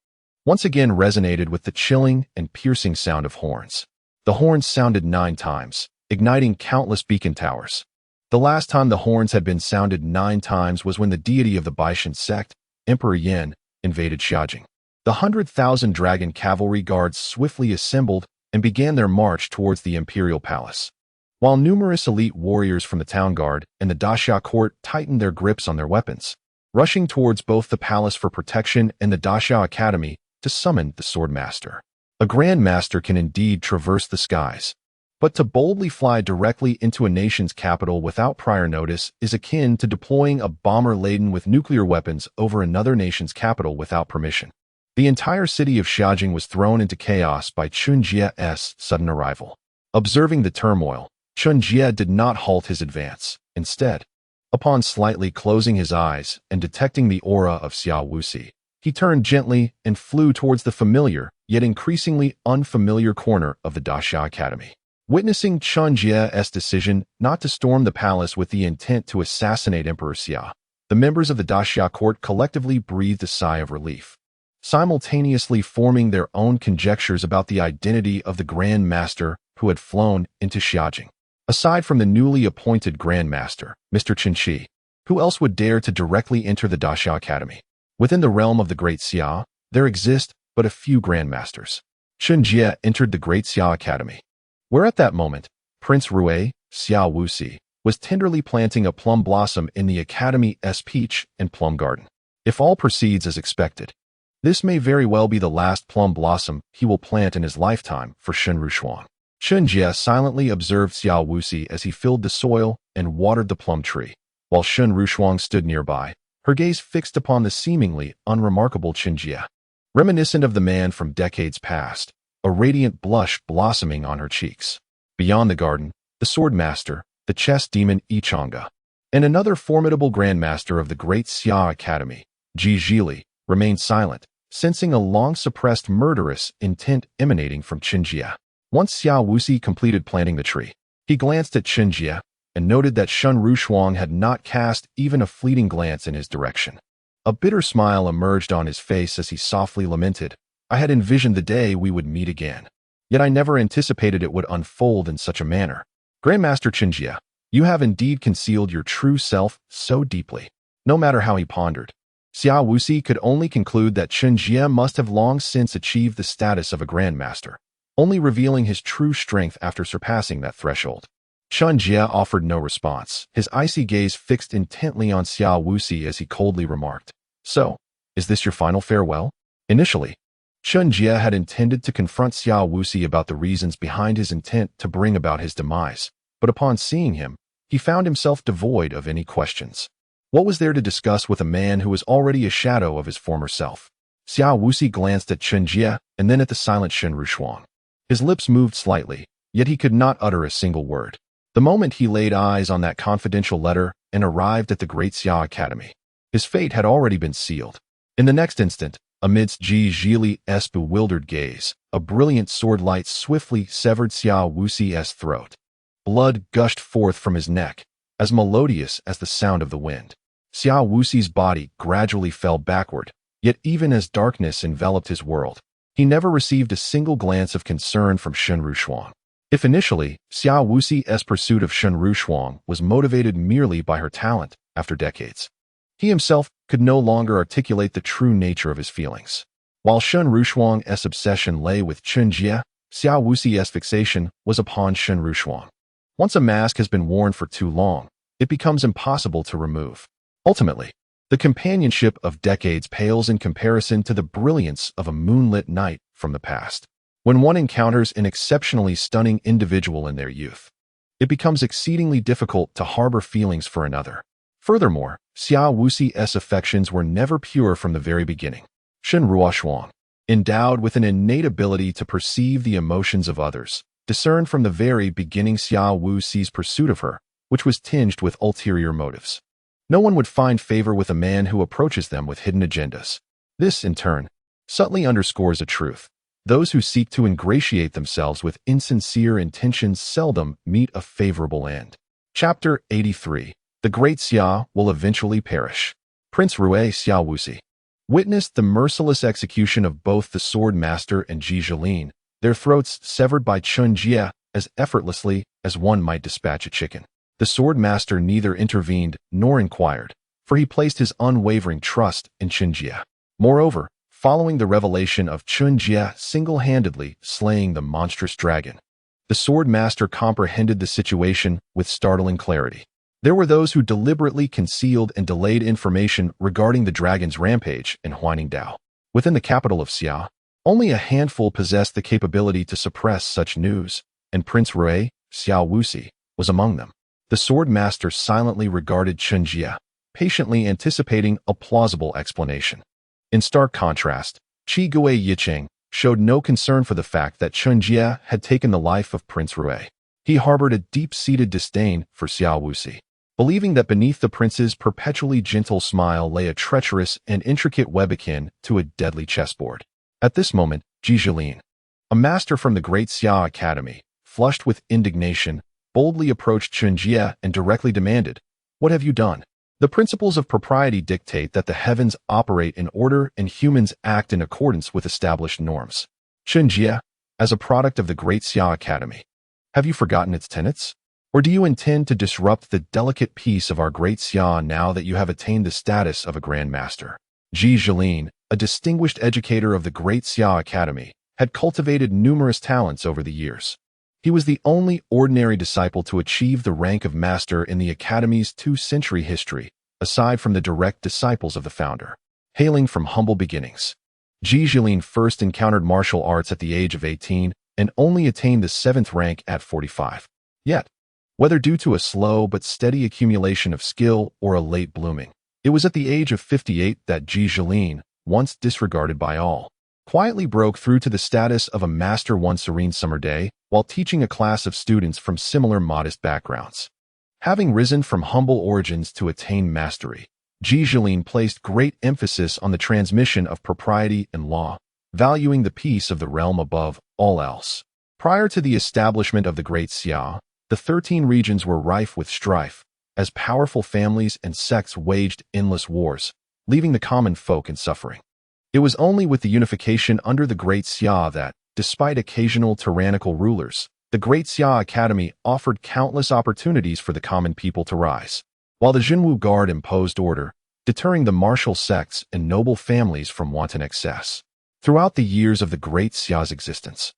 once again resonated with the chilling and piercing sound of horns. The horns sounded 9 times, igniting countless beacon towers. The last time the horns had been sounded 9 times was when the deity of the Baishan sect, Emperor Yin, invaded Xiajing. The 100,000 dragon cavalry guards swiftly assembled and began their march towards the imperial palace, while numerous elite warriors from the town guard and the Daxia court tightened their grips on their weapons, rushing towards both the palace for protection and the Daxia Academy to summon the Sword Master. A Grand Master can indeed traverse the skies, but to boldly fly directly into a nation's capital without prior notice is akin to deploying a bomber laden with nuclear weapons over another nation's capital without permission. The entire city of Xiajing was thrown into chaos by Chen Jie's sudden arrival. Observing the turmoil, Chen Jie did not halt his advance. Instead, upon slightly closing his eyes and detecting the aura of Xia Wuxi, he turned gently and flew towards the familiar, yet increasingly unfamiliar corner of the Daxia Academy. Witnessing Chen Jie's decision not to storm the palace with the intent to assassinate Emperor Xia, the members of the Daxia court collectively breathed a sigh of relief, simultaneously forming their own conjectures about the identity of the Grand Master who had flown into Xiajing. Aside from the newly appointed Grand Master, Mr. Chen Jie, who else would dare to directly enter the Daxia Academy? Within the realm of the Great Xia, there exist but a few Grand Masters. Chen Jie entered the Great Xia Academy, where at that moment, Prince Rui, Xia Wuxi, was tenderly planting a plum blossom in the Academy's peach and plum garden. If all proceeds as expected, this may very well be the last plum blossom he will plant in his lifetime for Shen Rushuang. Chen Jie silently observed Xia Wuxi as he filled the soil and watered the plum tree, while Shen Rushuang stood nearby, her gaze fixed upon the seemingly unremarkable Chen Jie. Reminiscent of the man from decades past, a radiant blush blossoming on her cheeks. Beyond the garden, the Sword Master, the chess demon Yichanga, and another formidable Grandmaster of the Great Xia Academy, Ji Zhili, remained silent, sensing a long-suppressed murderous intent emanating from Chen Jie. Once Xia Wuxi completed planting the tree, he glanced at Chen Jie and noted that Shen Rushuang had not cast even a fleeting glance in his direction. A bitter smile emerged on his face as he softly lamented, "I had envisioned the day we would meet again, yet I never anticipated it would unfold in such a manner. Grandmaster Chen Jie, you have indeed concealed your true self so deeply." No matter how he pondered, Xia Wuxi could only conclude that Chen Jie must have long since achieved the status of a Grandmaster, only revealing his true strength after surpassing that threshold. Chen Jie offered no response, his icy gaze fixed intently on Xia Wuxi as he coldly remarked, "So, is this your final farewell?" Initially, Chen Jie had intended to confront Xia Wuxi about the reasons behind his intent to bring about his demise, but upon seeing him, he found himself devoid of any questions. What was there to discuss with a man who was already a shadow of his former self? Xia Wuxi glanced at Chen Jie and then at the silent Shen Rushuang. His lips moved slightly, yet he could not utter a single word. The moment he laid eyes on that confidential letter and arrived at the Great Xia Academy, his fate had already been sealed. In the next instant, amidst Ji Zhili's bewildered gaze, a brilliant sword light swiftly severed Xia Wuxi's throat. Blood gushed forth from his neck, as melodious as the sound of the wind. Xia Wuxi's body gradually fell backward, yet even as darkness enveloped his world, He never received a single glance of concern from Shen Rushuang. If initially, Xiao Wuxi's pursuit of Shen Rushuang was motivated merely by her talent, after decades, he himself could no longer articulate the true nature of his feelings. While Shen Rushuang's obsession lay with Chen Jie, Xiao Wuxi's fixation was upon Shen Rushuang. Once a mask has been worn for too long, it becomes impossible to remove. Ultimately, the companionship of decades pales in comparison to the brilliance of a moonlit night from the past. When one encounters an exceptionally stunning individual in their youth, it becomes exceedingly difficult to harbor feelings for another. Furthermore, Xiao Wuxi's affections were never pure from the very beginning. Shen Rushuang, endowed with an innate ability to perceive the emotions of others, discerned from the very beginning Xiao Wuxi's pursuit of her, which was tinged with ulterior motives. No one would find favor with a man who approaches them with hidden agendas. This, in turn, subtly underscores a truth. Those who seek to ingratiate themselves with insincere intentions seldom meet a favorable end. Chapter 83. The Great Xia will eventually perish. Prince Rui Xiao Wuxi witnessed the merciless execution of both the Sword Master and Ji Zhilin, their throats severed by Chen Jie as effortlessly as one might dispatch a chicken. The Sword Master neither intervened nor inquired, for he placed his unwavering trust in Chen Jie. Moreover, following the revelation of Chen Jie single-handedly slaying the monstrous dragon, the Sword Master comprehended the situation with startling clarity. There were those who deliberately concealed and delayed information regarding the dragon's rampage in Huiningdao. Within the capital of Xia, only a handful possessed the capability to suppress such news, and Prince Rui Xiao Wuxi was among them. The Sword Master silently regarded Chen Jie, patiently anticipating a plausible explanation. In stark contrast, Qi Gui Yicheng showed no concern for the fact that Chen Jie had taken the life of Prince Rui. He harbored a deep-seated disdain for Xiao Wuxi, believing that beneath the prince's perpetually gentle smile lay a treacherous and intricate web akin to a deadly chessboard. At this moment, Ji Zhilin, a master from the Great Xia Academy, flushed with indignation, boldly approached Chen Jie and directly demanded, "What have you done?" The principles of propriety dictate that the heavens operate in order and humans act in accordance with established norms. Chen Jie, as a product of the Great Xia Academy, have you forgotten its tenets? Or do you intend to disrupt the delicate peace of our Great Xia now that you have attained the status of a Grand Master? Ji Zhilin, a distinguished educator of the Great Xia Academy, had cultivated numerous talents over the years. He was the only ordinary disciple to achieve the rank of master in the Academy's 2-century history, aside from the direct disciples of the founder. Hailing from humble beginnings, Ji Zhilin first encountered martial arts at the age of 18 and only attained the 7th rank at 45. Yet, whether due to a slow but steady accumulation of skill or a late blooming, it was at the age of 58 that Ji Zhilin, once disregarded by all, quietly broke through to the status of a master one serene summer day while teaching a class of students from similar modest backgrounds. Having risen from humble origins to attain mastery, Ji Zhilin placed great emphasis on the transmission of propriety and law, valuing the peace of the realm above all else. Prior to the establishment of the Great Xia, the 13 regions were rife with strife, as powerful families and sects waged endless wars, leaving the common folk in suffering. It was only with the unification under the Great Xia that, despite occasional tyrannical rulers, the Great Xia Academy offered countless opportunities for the common people to rise, while the Jinwu Guard imposed order, deterring the martial sects and noble families from wanton excess. Throughout the years of the Great Xia's existence,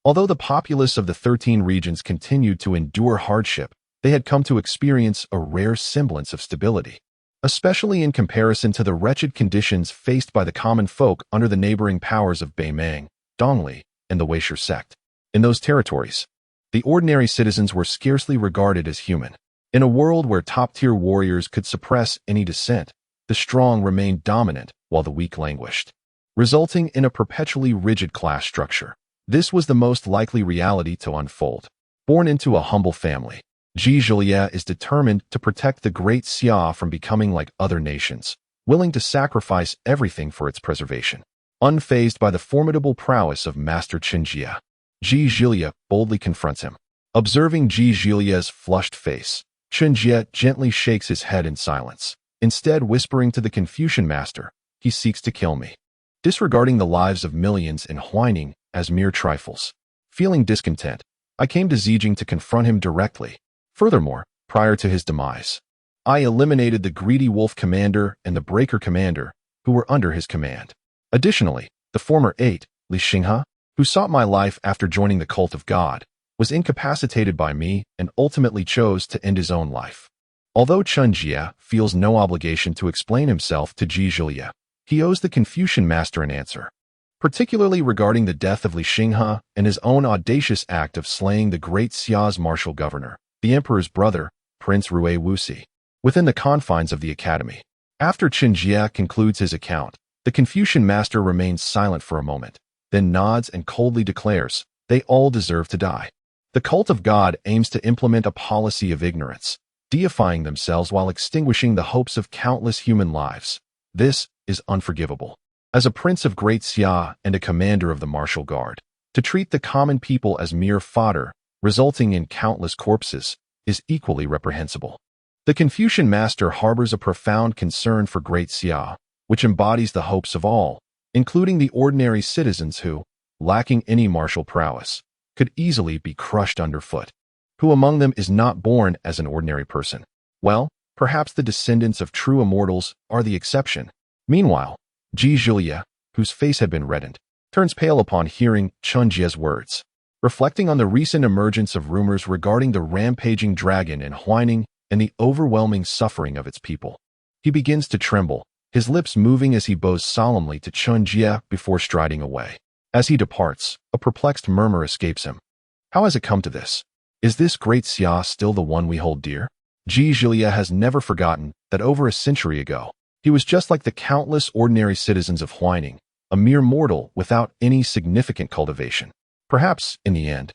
although the populace of the 13 regions continued to endure hardship, they had come to experience a rare semblance of stability, especially in comparison to the wretched conditions faced by the common folk under the neighboring powers of Beimang, Dongli, and the Weisher sect. In those territories, the ordinary citizens were scarcely regarded as human. In a world where top-tier warriors could suppress any dissent, the strong remained dominant while the weak languished, resulting in a perpetually rigid class structure. This was the most likely reality to unfold. Born into a humble family, Ji Zhilin is determined to protect the Great Xia from becoming like other nations, willing to sacrifice everything for its preservation. Unfazed by the formidable prowess of Master Chen Jie, Ji Zhilin boldly confronts him. Observing Ji Zhilia's flushed face, Chen Jie gently shakes his head in silence, instead whispering to the Confucian master, "He seeks to kill me." disregarding the lives of millions and whining as mere trifles. Feeling discontent, I came to Zijing to confront him directly. Furthermore, prior to his demise, I eliminated the greedy wolf commander and the breaker commander who were under his command. Additionally, the former 8, Li Xinghe, who sought my life after joining the cult of God, was incapacitated by me and ultimately chose to end his own life. Although Chen Jie feels no obligation to explain himself to Ji Zhilie, he owes the Confucian master an answer, particularly regarding the death of Li Xinghe and his own audacious act of slaying the great Xia's martial governor, the emperor's brother, Prince Rui Wuxi, within the confines of the academy. After Chen Jie concludes his account, the Confucian master remains silent for a moment, then nods and coldly declares, "They all deserve to die." The cult of God aims to implement a policy of ignorance, deifying themselves while extinguishing the hopes of countless human lives. This is unforgivable. As a prince of Great Xia and a commander of the martial guard, to treat the common people as mere fodder, resulting in countless corpses, is equally reprehensible. The Confucian master harbors a profound concern for Great Xia, which embodies the hopes of all, including the ordinary citizens who, lacking any martial prowess, could easily be crushed underfoot. Who among them is not born as an ordinary person? Well, perhaps the descendants of true immortals are the exception. Meanwhile, Ji Zhilie, whose face had been reddened, turns pale upon hearing Chen Jie's words. Reflecting on the recent emergence of rumors regarding the rampaging dragon and whining and the overwhelming suffering of its people, he begins to tremble, his lips moving as he bows solemnly to Chen Jie before striding away. As he departs, a perplexed murmur escapes him. How has it come to this? Is this Great Xia still the one we hold dear? Ji Zhilie has never forgotten that over a century ago, he was just like the countless ordinary citizens of Huaining, a mere mortal without any significant cultivation. Perhaps, in the end,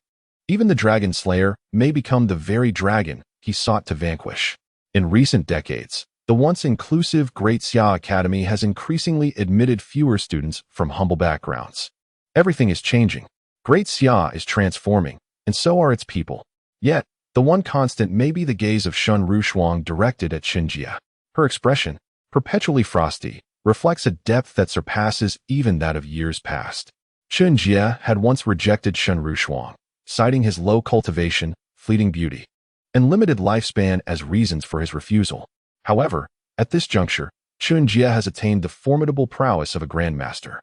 even the Dragon Slayer may become the very dragon he sought to vanquish. In recent decades, the once inclusive Great Xia Academy has increasingly admitted fewer students from humble backgrounds. Everything is changing. Great Xia is transforming, and so are its people. Yet, the one constant may be the gaze of Shun Rushuang directed at Chen Jie. Her expression, perpetually frosty, reflects a depth that surpasses even that of years past. Chen Jie had once rejected Shun Rushuang, citing his low cultivation, fleeting beauty, and limited lifespan as reasons for his refusal. However, at this juncture, Chen Jie has attained the formidable prowess of a grandmaster,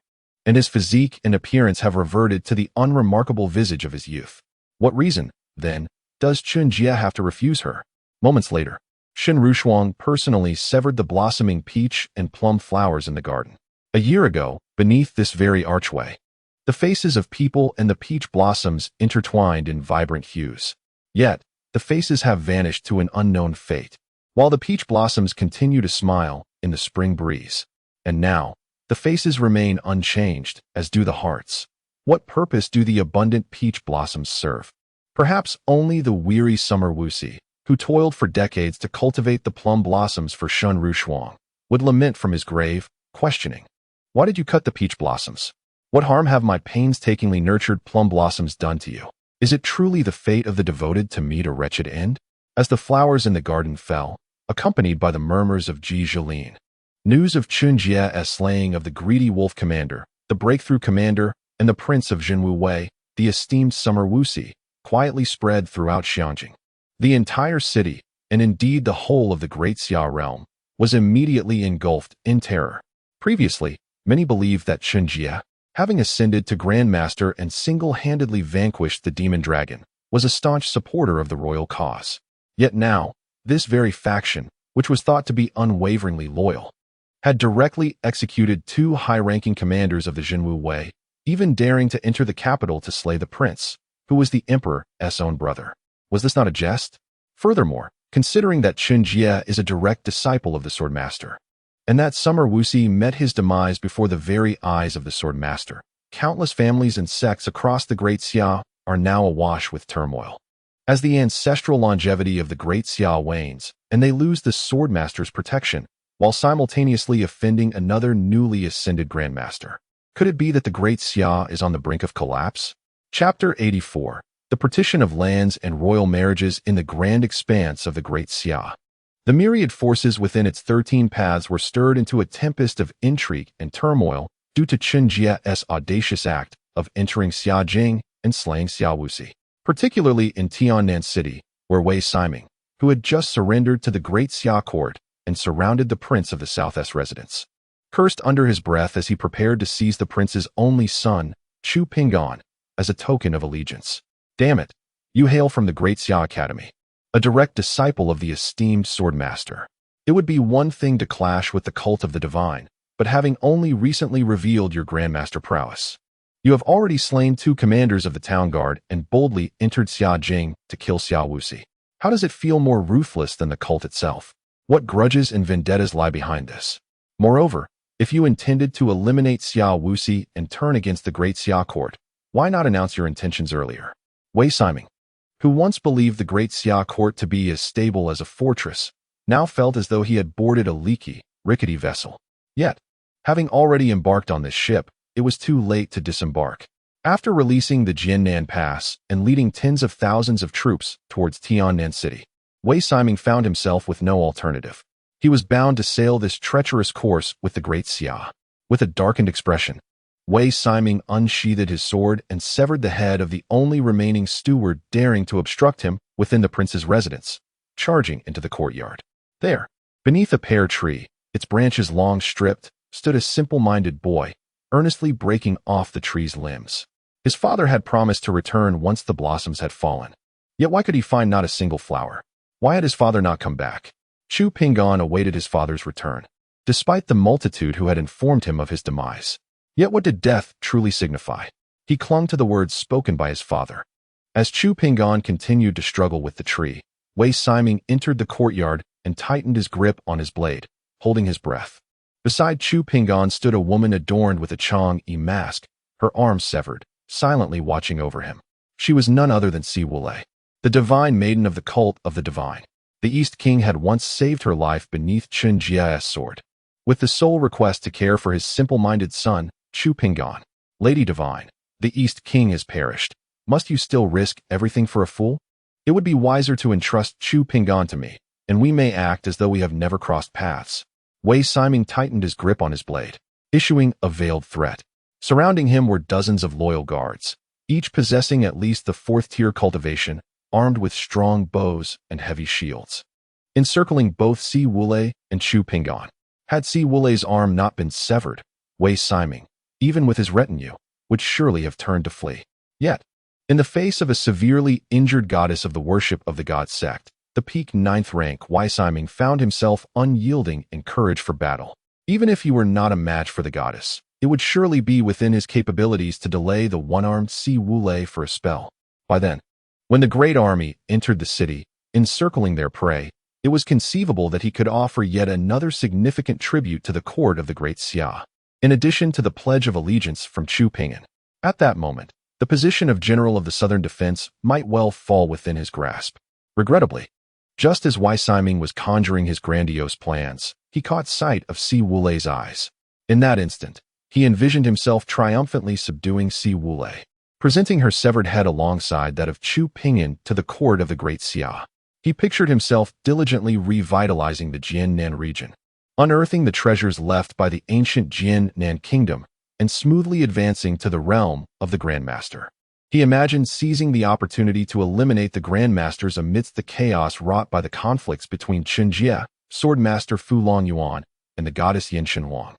and his physique and appearance have reverted to the unremarkable visage of his youth. What reason, then, does Chen Jie have to refuse her? Moments later, Shen Rushuang personally severed the blossoming peach and plum flowers in the garden. A year ago, beneath this very archway, the faces of people and the peach blossoms intertwined in vibrant hues. Yet, the faces have vanished to an unknown fate, while the peach blossoms continue to smile in the spring breeze. And now, the faces remain unchanged, as do the hearts. What purpose do the abundant peach blossoms serve? Perhaps only the weary summer Wuxi, who toiled for decades to cultivate the plum blossoms for Shun Rushuang, would lament from his grave, questioning, "Why did you cut the peach blossoms? What harm have my painstakingly nurtured plum blossoms done to you? Is it truly the fate of the devoted to meet a wretched end?" As the flowers in the garden fell, accompanied by the murmurs of Ji Zhilie, news of Chen Jie's slaying of the greedy wolf commander, the breakthrough commander, and the prince of Jinwu Wei, the esteemed summer Wuxi, quietly spread throughout Xianjing. The entire city, and indeed the whole of the Great Xia realm, was immediately engulfed in terror. Previously, many believed that Chen Jie, having ascended to Grandmaster and single-handedly vanquished the demon dragon, was a staunch supporter of the royal cause. Yet now, this very faction, which was thought to be unwaveringly loyal, had directly executed two high-ranking commanders of the Jinwu Wei, even daring to enter the capital to slay the prince, who was the emperor's own brother. Was this not a jest? Furthermore, considering that Chen Jie is a direct disciple of the Swordmaster, and that summer Wuxi met his demise before the very eyes of the Swordmaster, countless families and sects across the Great Xia are now awash with turmoil. As the ancestral longevity of the Great Xia wanes, and they lose the Swordmaster's protection, while simultaneously offending another newly ascended Grandmaster. Could it be that the Great Xia is on the brink of collapse? Chapter 84. The Partition of Lands and Royal Marriages in the Grand Expanse of the Great Xia. The myriad forces within its 13 paths were stirred into a tempest of intrigue and turmoil due to Chen Jie's audacious act of entering Xiajing and slaying Xiao Wuxi, particularly in Tiannan City, where Wei Siming, who had just surrendered to the great Xia court and surrounded the prince of the South's residence, cursed under his breath as he prepared to seize the prince's only son, Chu Pinggan, as a token of allegiance. Damn it, you hail from the great Xia Academy, a direct disciple of the esteemed swordmaster. It would be one thing to clash with the cult of the divine, but having only recently revealed your grandmaster prowess, you have already slain 2 commanders of the town guard and boldly entered Xiajing to kill Xiao Wuxi. How does it feel more ruthless than the cult itself? What grudges and vendettas lie behind this? Moreover, if you intended to eliminate Xiao Wuxi and turn against the great Xia court, why not announce your intentions earlier? Wei Siming, who once believed the great Xia court to be as stable as a fortress, now felt as though he had boarded a leaky, rickety vessel. Yet, having already embarked on this ship, it was too late to disembark. After releasing the Jiannan Pass and leading tens of thousands of troops towards Tiannan City, Wei Siming found himself with no alternative. He was bound to sail this treacherous course with the great Xia. With a darkened expression, Wei Siming unsheathed his sword and severed the head of the only remaining steward daring to obstruct him within the prince's residence, charging into the courtyard. There, beneath a pear tree, its branches long stripped, stood a simple-minded boy, earnestly breaking off the tree's limbs. His father had promised to return once the blossoms had fallen. Yet why could he find not a single flower? Why had his father not come back? Chu Pinggan awaited his father's return, despite the multitude who had informed him of his demise. Yet what did death truly signify? He clung to the words spoken by his father. As Chu Pinggan continued to struggle with the tree, Wei Siming entered the courtyard and tightened his grip on his blade, holding his breath. Beside Chu Pinggan stood a woman adorned with a Chang'e mask, her arms severed, silently watching over him. She was none other than Si Wulei, the divine maiden of the cult of the divine. The East King had once saved her life beneath Chen Jie's sword, with the sole request to care for his simple-minded son, Chu Pinggan. Lady Divine, the East King has perished. Must you still risk everything for a fool? It would be wiser to entrust Chu Pinggan to me, and we may act as though we have never crossed paths. Wei Siming tightened his grip on his blade, issuing a veiled threat. Surrounding him were dozens of loyal guards, each possessing at least the 4th-tier cultivation, armed with strong bows and heavy shields, encircling both Si Wulei and Chu Pinggan. Had Si Wulei's arm not been severed, Wei Siming, even with his retinue, would surely have turned to flee. Yet, in the face of a severely injured goddess of the worship of the god sect, the peak 9th rank Wei Siming found himself unyielding in courage for battle. Even if he were not a match for the goddess, it would surely be within his capabilities to delay the one-armed Si Wulei for a spell. By then, when the great army entered the city, encircling their prey, it was conceivable that he could offer yet another significant tribute to the court of the great Xia, in addition to the pledge of allegiance from Chu Pinggan. At that moment, the position of General of the Southern Defense might well fall within his grasp. Regrettably, just as Wei Siming was conjuring his grandiose plans, he caught sight of Si Wulei's eyes. In that instant, he envisioned himself triumphantly subduing Si Wulei, presenting her severed head alongside that of Chu Pinggan to the court of the great Xia. He pictured himself diligently revitalizing the Jiannan region, unearthing the treasures left by the ancient Jiannan kingdom, and smoothly advancing to the realm of the Grandmaster. He imagined seizing the opportunity to eliminate the Grandmasters amidst the chaos wrought by the conflicts between Chen Jie, Swordmaster Fu Longyuan, and the goddess Yin Shenhuang,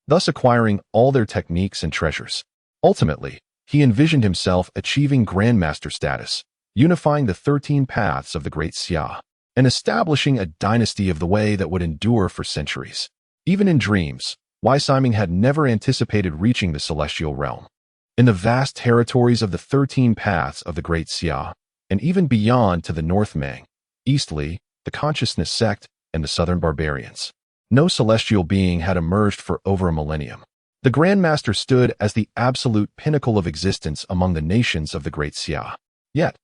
thus acquiring all their techniques and treasures. Ultimately, he envisioned himself achieving Grandmaster status, unifying the 13 paths of the great Xia, and establishing a dynasty of the way that would endure for centuries. Even in dreams, Wei Siming had never anticipated reaching the celestial realm. In the vast territories of the 13 paths of the great Xia, and even beyond to the North Mang, East Li, the Consciousness sect, and the Southern Barbarians, no celestial being had emerged for over a millennium. The Grandmaster stood as the absolute pinnacle of existence among the nations of the great Xia. Yet,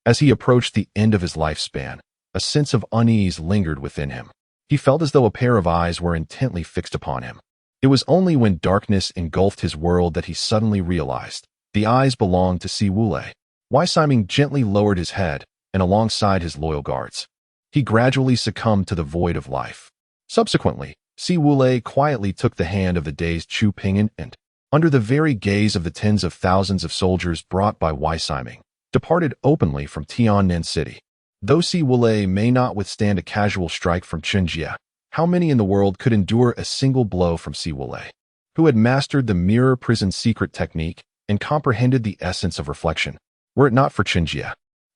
as he approached the end of his lifespan, a sense of unease lingered within him. He felt as though a pair of eyes were intently fixed upon him. It was only when darkness engulfed his world that he suddenly realized the eyes belonged to Si Wulei. Wei Siming gently lowered his head, and alongside his loyal guards, he gradually succumbed to the void of life. Subsequently, Si Wulei quietly took the hand of the dazed Chu Pinggan and, under the very gaze of the tens of thousands of soldiers brought by Wei Siming, departed openly from Tiannan City. Though Si Wulei may not withstand a casual strike from Chen Jie, how many in the world could endure a single blow from Si Wulei, who had mastered the mirror prison secret technique and comprehended the essence of reflection? Were it not for Chen Jie,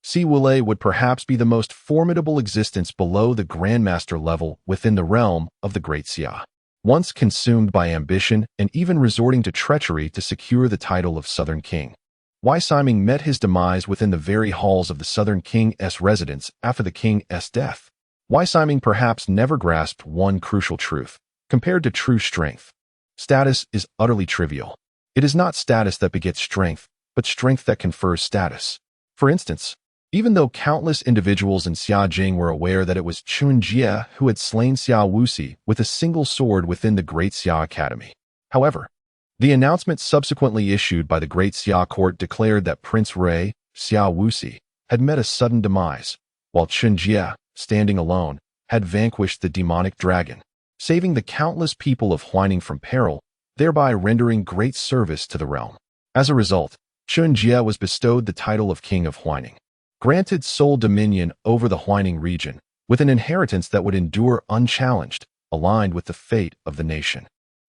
Si Wulei would perhaps be the most formidable existence below the Grandmaster level within the realm of the Great Xia, once consumed by ambition and even resorting to treachery to secure the title of Southern King. Wei Siming met his demise within the very halls of the Southern King's residence after the king's death. Wei Siming perhaps never grasped one crucial truth. Compared to true strength, status is utterly trivial. It is not status that begets strength, but strength that confers status. For instance, even though countless individuals in Xiajing were aware that it was Chen Jie who had slain Xia Wuxi with a single sword within the Great Xia Academy. However, the announcement subsequently issued by the Great Xia Court declared that Prince Rui, Xia Wuxi, had met a sudden demise, while Chen Jie, standing alone, had vanquished the demonic dragon, saving the countless people of Huaining from peril, thereby rendering great service to the realm. As a result, Chen Jie was bestowed the title of King of Huaining, granted sole dominion over the Huaining region, with an inheritance that would endure unchallenged, aligned with the fate of the nation.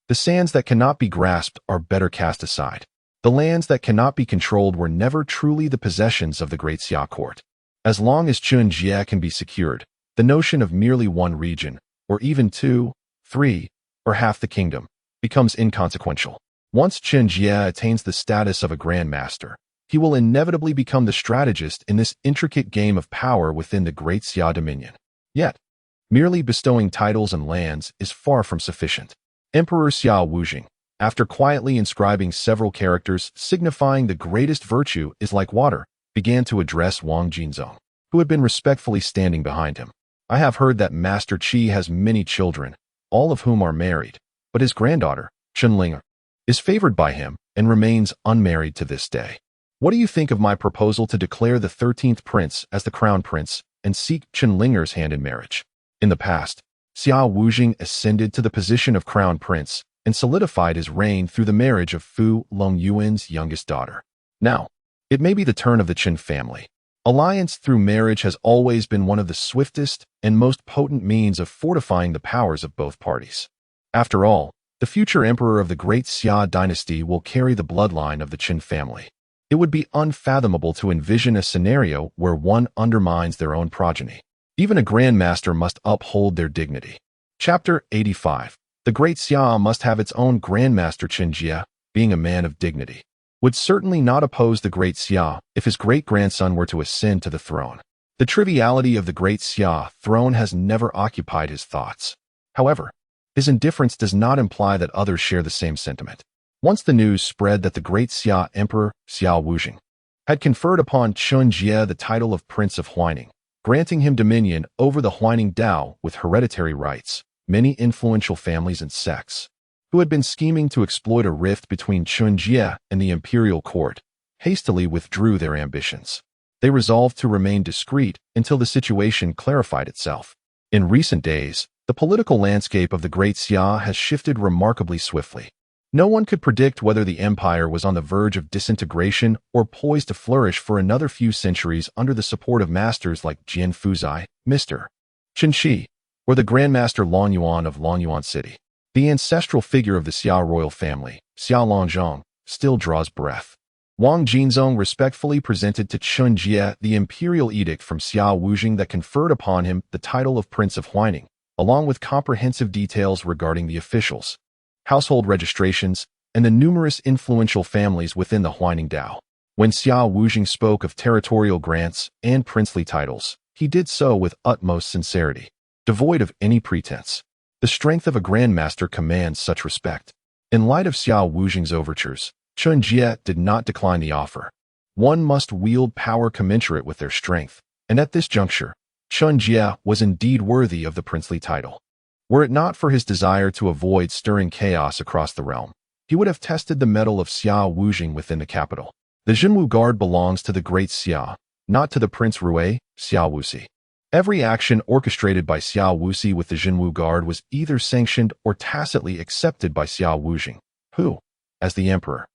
The sands that cannot be grasped are better cast aside. The lands that cannot be controlled were never truly the possessions of the Great Xia Court. As long as Chen Jie can be secured, the notion of merely one region, or even two, three, or half the kingdom, becomes inconsequential. Once Chen Jie attains the status of a grandmaster, he will inevitably become the strategist in this intricate game of power within the Great Xia Dominion. Yet, merely bestowing titles and lands is far from sufficient. Emperor Xia Wuzhing, after quietly inscribing several characters signifying the greatest virtue is like water, began to address Wang Jinzong, who had been respectfully standing behind him. I have heard that Master Qi has many children, all of whom are married, but his granddaughter, Chen Linger, is favored by him and remains unmarried to this day. What do you think of my proposal to declare the 13th prince as the crown prince and seek Chen Linger's hand in marriage? In the past, Xia Wuzhing ascended to the position of crown prince and solidified his reign through the marriage of Fu Longyuan's youngest daughter. Now, it may be the turn of the Chen family. Alliance through marriage has always been one of the swiftest and most potent means of fortifying the powers of both parties. After all, the future emperor of the Great Xia dynasty will carry the bloodline of the Chen family. It would be unfathomable to envision a scenario where one undermines their own progeny. Even a grandmaster must uphold their dignity. Chapter 85. The Great Xia must have its own grandmaster. Chen Jie, being a man of dignity, would certainly not oppose the Great Xia if his great-grandson were to ascend to the throne. The triviality of the Great Xia throne has never occupied his thoughts. However, his indifference does not imply that others share the same sentiment. Once the news spread that the Great Xia Emperor, Xia Wuzhing, had conferred upon Chen Jie the title of Prince of Huaining, granting him dominion over the Huaining Dao with hereditary rights, many influential families and sects, who had been scheming to exploit a rift between Chen Jie and the imperial court, hastily withdrew their ambitions. They resolved to remain discreet until the situation clarified itself. In recent days, the political landscape of the Great Xia has shifted remarkably swiftly. No one could predict whether the empire was on the verge of disintegration or poised to flourish for another few centuries under the support of masters like Jian Fuzai, Mr. Chen Shi, or the Grandmaster Longyuan of Longyuan City. The ancestral figure of the Xia royal family, Xia Longzhong, still draws breath. Wang Jinzong respectfully presented to Chen Jie the imperial edict from Xia Wuzhing that conferred upon him the title of Prince of Huaining, along with comprehensive details regarding the officials, household registrations, and the numerous influential families within the Huaining Dao. When Xia Wuzhing spoke of territorial grants and princely titles, he did so with utmost sincerity, devoid of any pretense. The strength of a grandmaster commands such respect. In light of Xia Wuzhing's overtures, Chen Jie did not decline the offer. One must wield power commensurate with their strength, and at this juncture, Chen Jie was indeed worthy of the princely title. Were it not for his desire to avoid stirring chaos across the realm, he would have tested the mettle of Xia Wuzhing within the capital. The Jinwu Guard belongs to the Great Xia, not to the Prince Rui, Xia Wuxi. Every action orchestrated by Xia Wuxi with the Jinwu Guard was either sanctioned or tacitly accepted by Xia Wuzhing, who, as the emperor,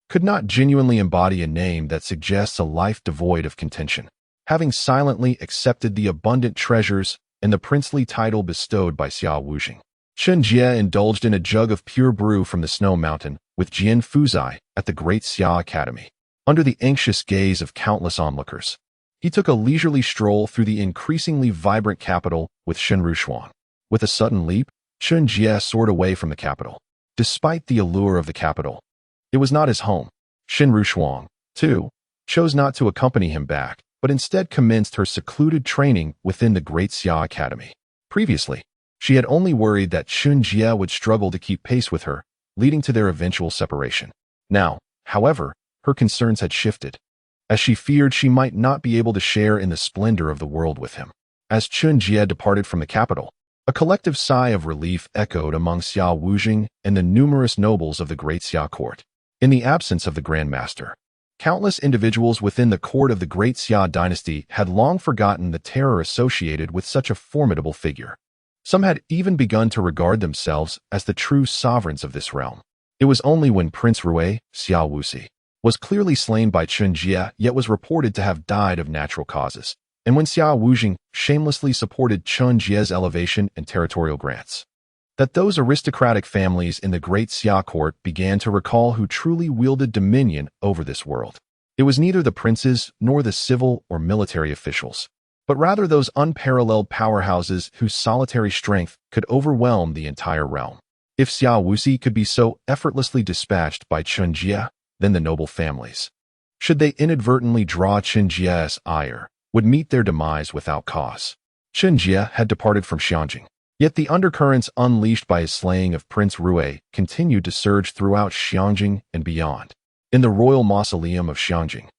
could not genuinely embody a name that suggests a life devoid of contention. Having silently accepted the abundant treasures and the princely title bestowed by Xia Wuzheng, Chen Jie indulged in a jug of pure brew from the Snow Mountain with Jian Fuzai at the Great Xia Academy. Under the anxious gaze of countless onlookers, he took a leisurely stroll through the increasingly vibrant capital with Shen Rushuang. With a sudden leap, Chen Jie soared away from the capital. Despite the allure of the capital, it was not his home. Shen Rushuang, too, chose not to accompany him back, but instead commenced her secluded training within the Great Xia Academy. Previously, she had only worried that Chen Jie would struggle to keep pace with her, leading to their eventual separation. Now, however, her concerns had shifted, as she feared she might not be able to share in the splendor of the world with him. As Chen Jie departed from the capital, a collective sigh of relief echoed among Xia Wuzheng and the numerous nobles of the Great Xia court. In the absence of the Grand Master, countless individuals within the court of the Great Xia dynasty had long forgotten the terror associated with such a formidable figure. Some had even begun to regard themselves as the true sovereigns of this realm. It was only when Prince Rui, Xia Wuxi, was clearly slain by Chen Jie yet was reported to have died of natural causes, and when Xia Wuzheng shamelessly supported Chen Jie's elevation and territorial grants, that those aristocratic families in the Great Xia court began to recall who truly wielded dominion over this world. It was neither the princes nor the civil or military officials, but rather those unparalleled powerhouses whose solitary strength could overwhelm the entire realm. If Xia Wuxi could be so effortlessly dispatched by Chen Jie, then the noble families, should they inadvertently draw Chen Jie's ire, would meet their demise without cause. Chen Jie had departed from Xiangjing, yet the undercurrents unleashed by his slaying of Prince Rui continued to surge throughout Xiangjing and beyond. In the royal mausoleum of Xiangjing,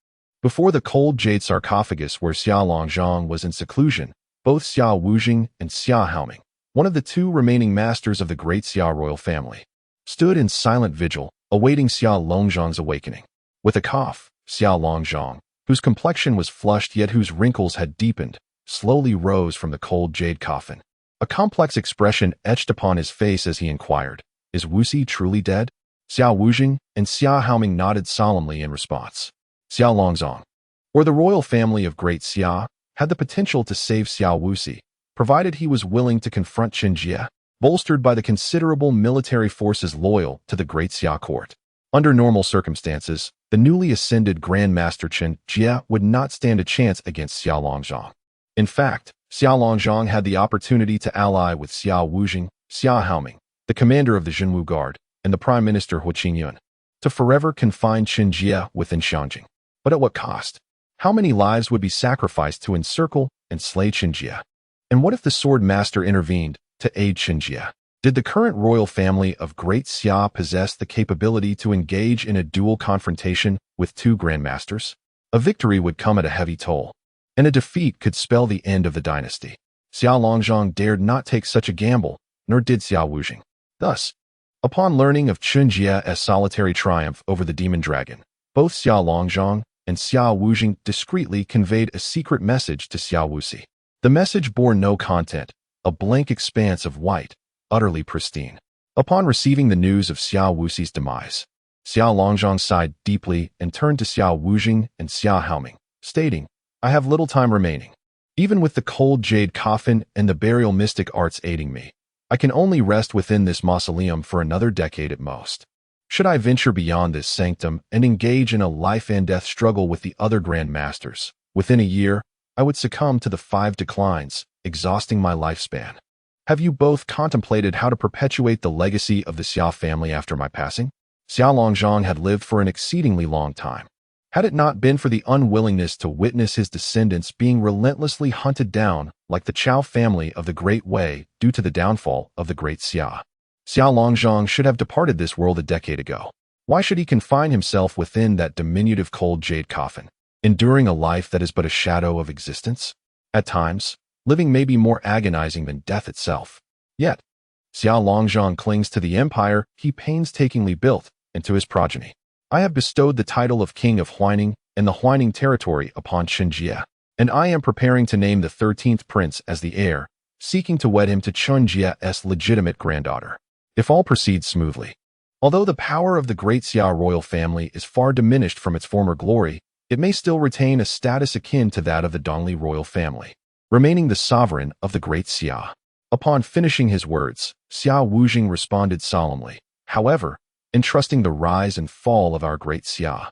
before the cold jade sarcophagus where Xia Longzhang was in seclusion, both Xia Wuzheng and Xia Haoming, one of the two remaining masters of the Great Xia royal family, stood in silent vigil, awaiting Xia Longzhang's awakening. With a cough, Xia Longzhang, whose complexion was flushed yet whose wrinkles had deepened, slowly rose from the cold jade coffin. A complex expression etched upon his face as he inquired, "Is Wuxi truly dead?" Xia Wuzheng and Xia Haoming nodded solemnly in response. Xia Longzhang, or the royal family of Great Xia, had the potential to save Xia Wuxi, provided he was willing to confront Chen Jie, bolstered by the considerable military forces loyal to the Great Xia court. Under normal circumstances, the newly ascended Grand Master Chen Jie would not stand a chance against Xia Longzhang. In fact, Xia Longzhang had the opportunity to ally with Xia Wuzheng, Xia Haoming, the commander of the Jinwu Guard, and the Prime Minister Hu Qingyun, to forever confine Chen Jie within Xiangjing. But at what cost? How many lives would be sacrificed to encircle and slay Chen Jie? And what if the Sword Master intervened to aid Chen Jie? Did the current royal family of Great Xia possess the capability to engage in a dual confrontation with two grandmasters? A victory would come at a heavy toll, and a defeat could spell the end of the dynasty. Xia Longzhang dared not take such a gamble, nor did Xia Wuzheng. Thus, upon learning of Chen Jie's solitary triumph over the demon dragon, both Xia Longzhang and Xia Wuzheng discreetly conveyed a secret message to Xia Wuxi. The message bore no content, a blank expanse of white, utterly pristine. Upon receiving the news of Xia Wuxi's demise, Xia Longzhang sighed deeply and turned to Xia Wuzheng and Xia Haoming, stating, "I have little time remaining. Even with the cold jade coffin and the burial mystic arts aiding me, I can only rest within this mausoleum for another decade at most. Should I venture beyond this sanctum and engage in a life-and-death struggle with the other Grand Masters, within a year, I would succumb to the 5 declines, exhausting my lifespan. Have you both contemplated how to perpetuate the legacy of the Xia family after my passing?" Xia Longzhang had lived for an exceedingly long time. Had it not been for the unwillingness to witness his descendants being relentlessly hunted down like the Chao family of the Great Wei due to the downfall of the Great Xia, Xia Longzhang should have departed this world a decade ago. Why should he confine himself within that diminutive cold jade coffin, enduring a life that is but a shadow of existence? At times, living may be more agonizing than death itself. Yet, Xia Longzhang clings to the empire he painstakingly built and to his progeny. I have bestowed the title of King of Huaining and the Huaining territory upon Chen Jie, and I am preparing to name the 13th prince as the heir, seeking to wed him to Chen Jie's legitimate granddaughter. If all proceeds smoothly, Although the power of the great Xia royal family is far diminished from its former glory, it may still retain a status akin to that of the Dongli royal family, remaining the sovereign of the great Xia. Upon finishing his words, Xia Wujing responded solemnly, "However, entrusting the rise and fall of our great Xia,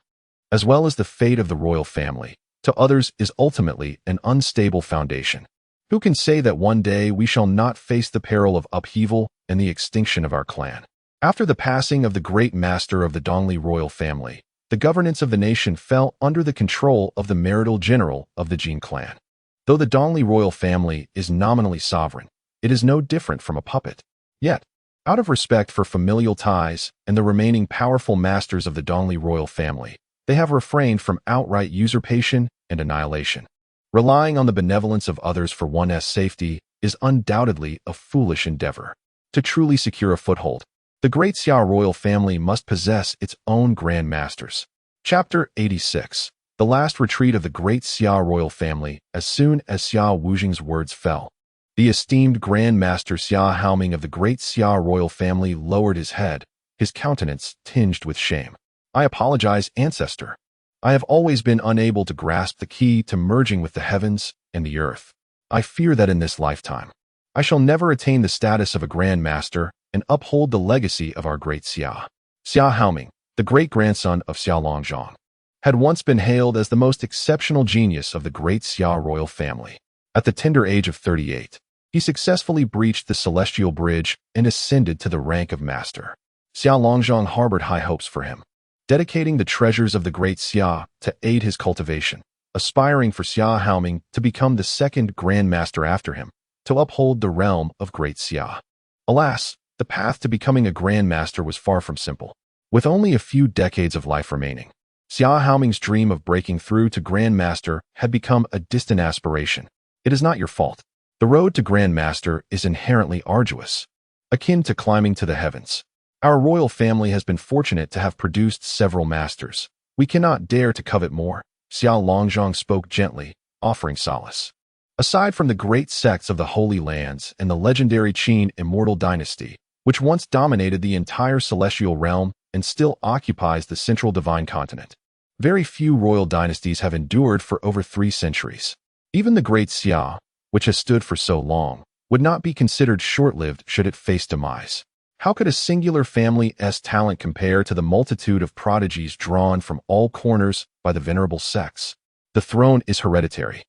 as well as the fate of the royal family, to others is ultimately an unstable foundation. Who can say that one day we shall not face the peril of upheaval and the extinction of our clan?" After the passing of the great master of the Dongli royal family, the governance of the nation fell under the control of the marital general of the Jin clan. Though the Dongli royal family is nominally sovereign, it is no different from a puppet. Yet, out of respect for familial ties and the remaining powerful masters of the Dongli royal family, they have refrained from outright usurpation and annihilation. Relying on the benevolence of others for one's safety is undoubtedly a foolish endeavor. To truly secure a foothold, the great Xia royal family must possess its own grand masters. Chapter 86. The last retreat of the great Xia royal family. As soon as Xia Wujing's words fell, the esteemed Grand Master Xia Haoming of the great Xia royal family lowered his head, his countenance tinged with shame. "I apologize, ancestor. I have always been unable to grasp the key to merging with the heavens and the earth. I fear that in this lifetime, I shall never attain the status of a Grand Master and uphold the legacy of our great Xia." Xia Haoming, the great-grandson of Xia Longzhong, had once been hailed as the most exceptional genius of the great Xia royal family. At the tender age of 38, he successfully breached the celestial bridge and ascended to the rank of master. Xia Longzhong harbored high hopes for him, dedicating the treasures of the great Xia to aid his cultivation, aspiring for Xia Haoming to become the second Grand Master after him, to uphold the realm of great Xia. Alas, the path to becoming a Grand Master was far from simple. With only a few decades of life remaining, Xia Haoming's dream of breaking through to Grand Master had become a distant aspiration. It is not your fault. The road to Grand Master is inherently arduous, akin to climbing to the heavens. Our royal family has been fortunate to have produced several masters. We cannot dare to covet more. Xia Longzhong spoke gently, offering solace. Aside from the great sects of the Holy Lands and the legendary Qin Immortal Dynasty, which once dominated the entire celestial realm and still occupies the central divine continent, very few royal dynasties have endured for over 3 centuries. Even the great Xia, which has stood for so long, would not be considered short-lived should it face demise. How could a singular family's talent compare to the multitude of prodigies drawn from all corners by the venerable sects? The throne is hereditary,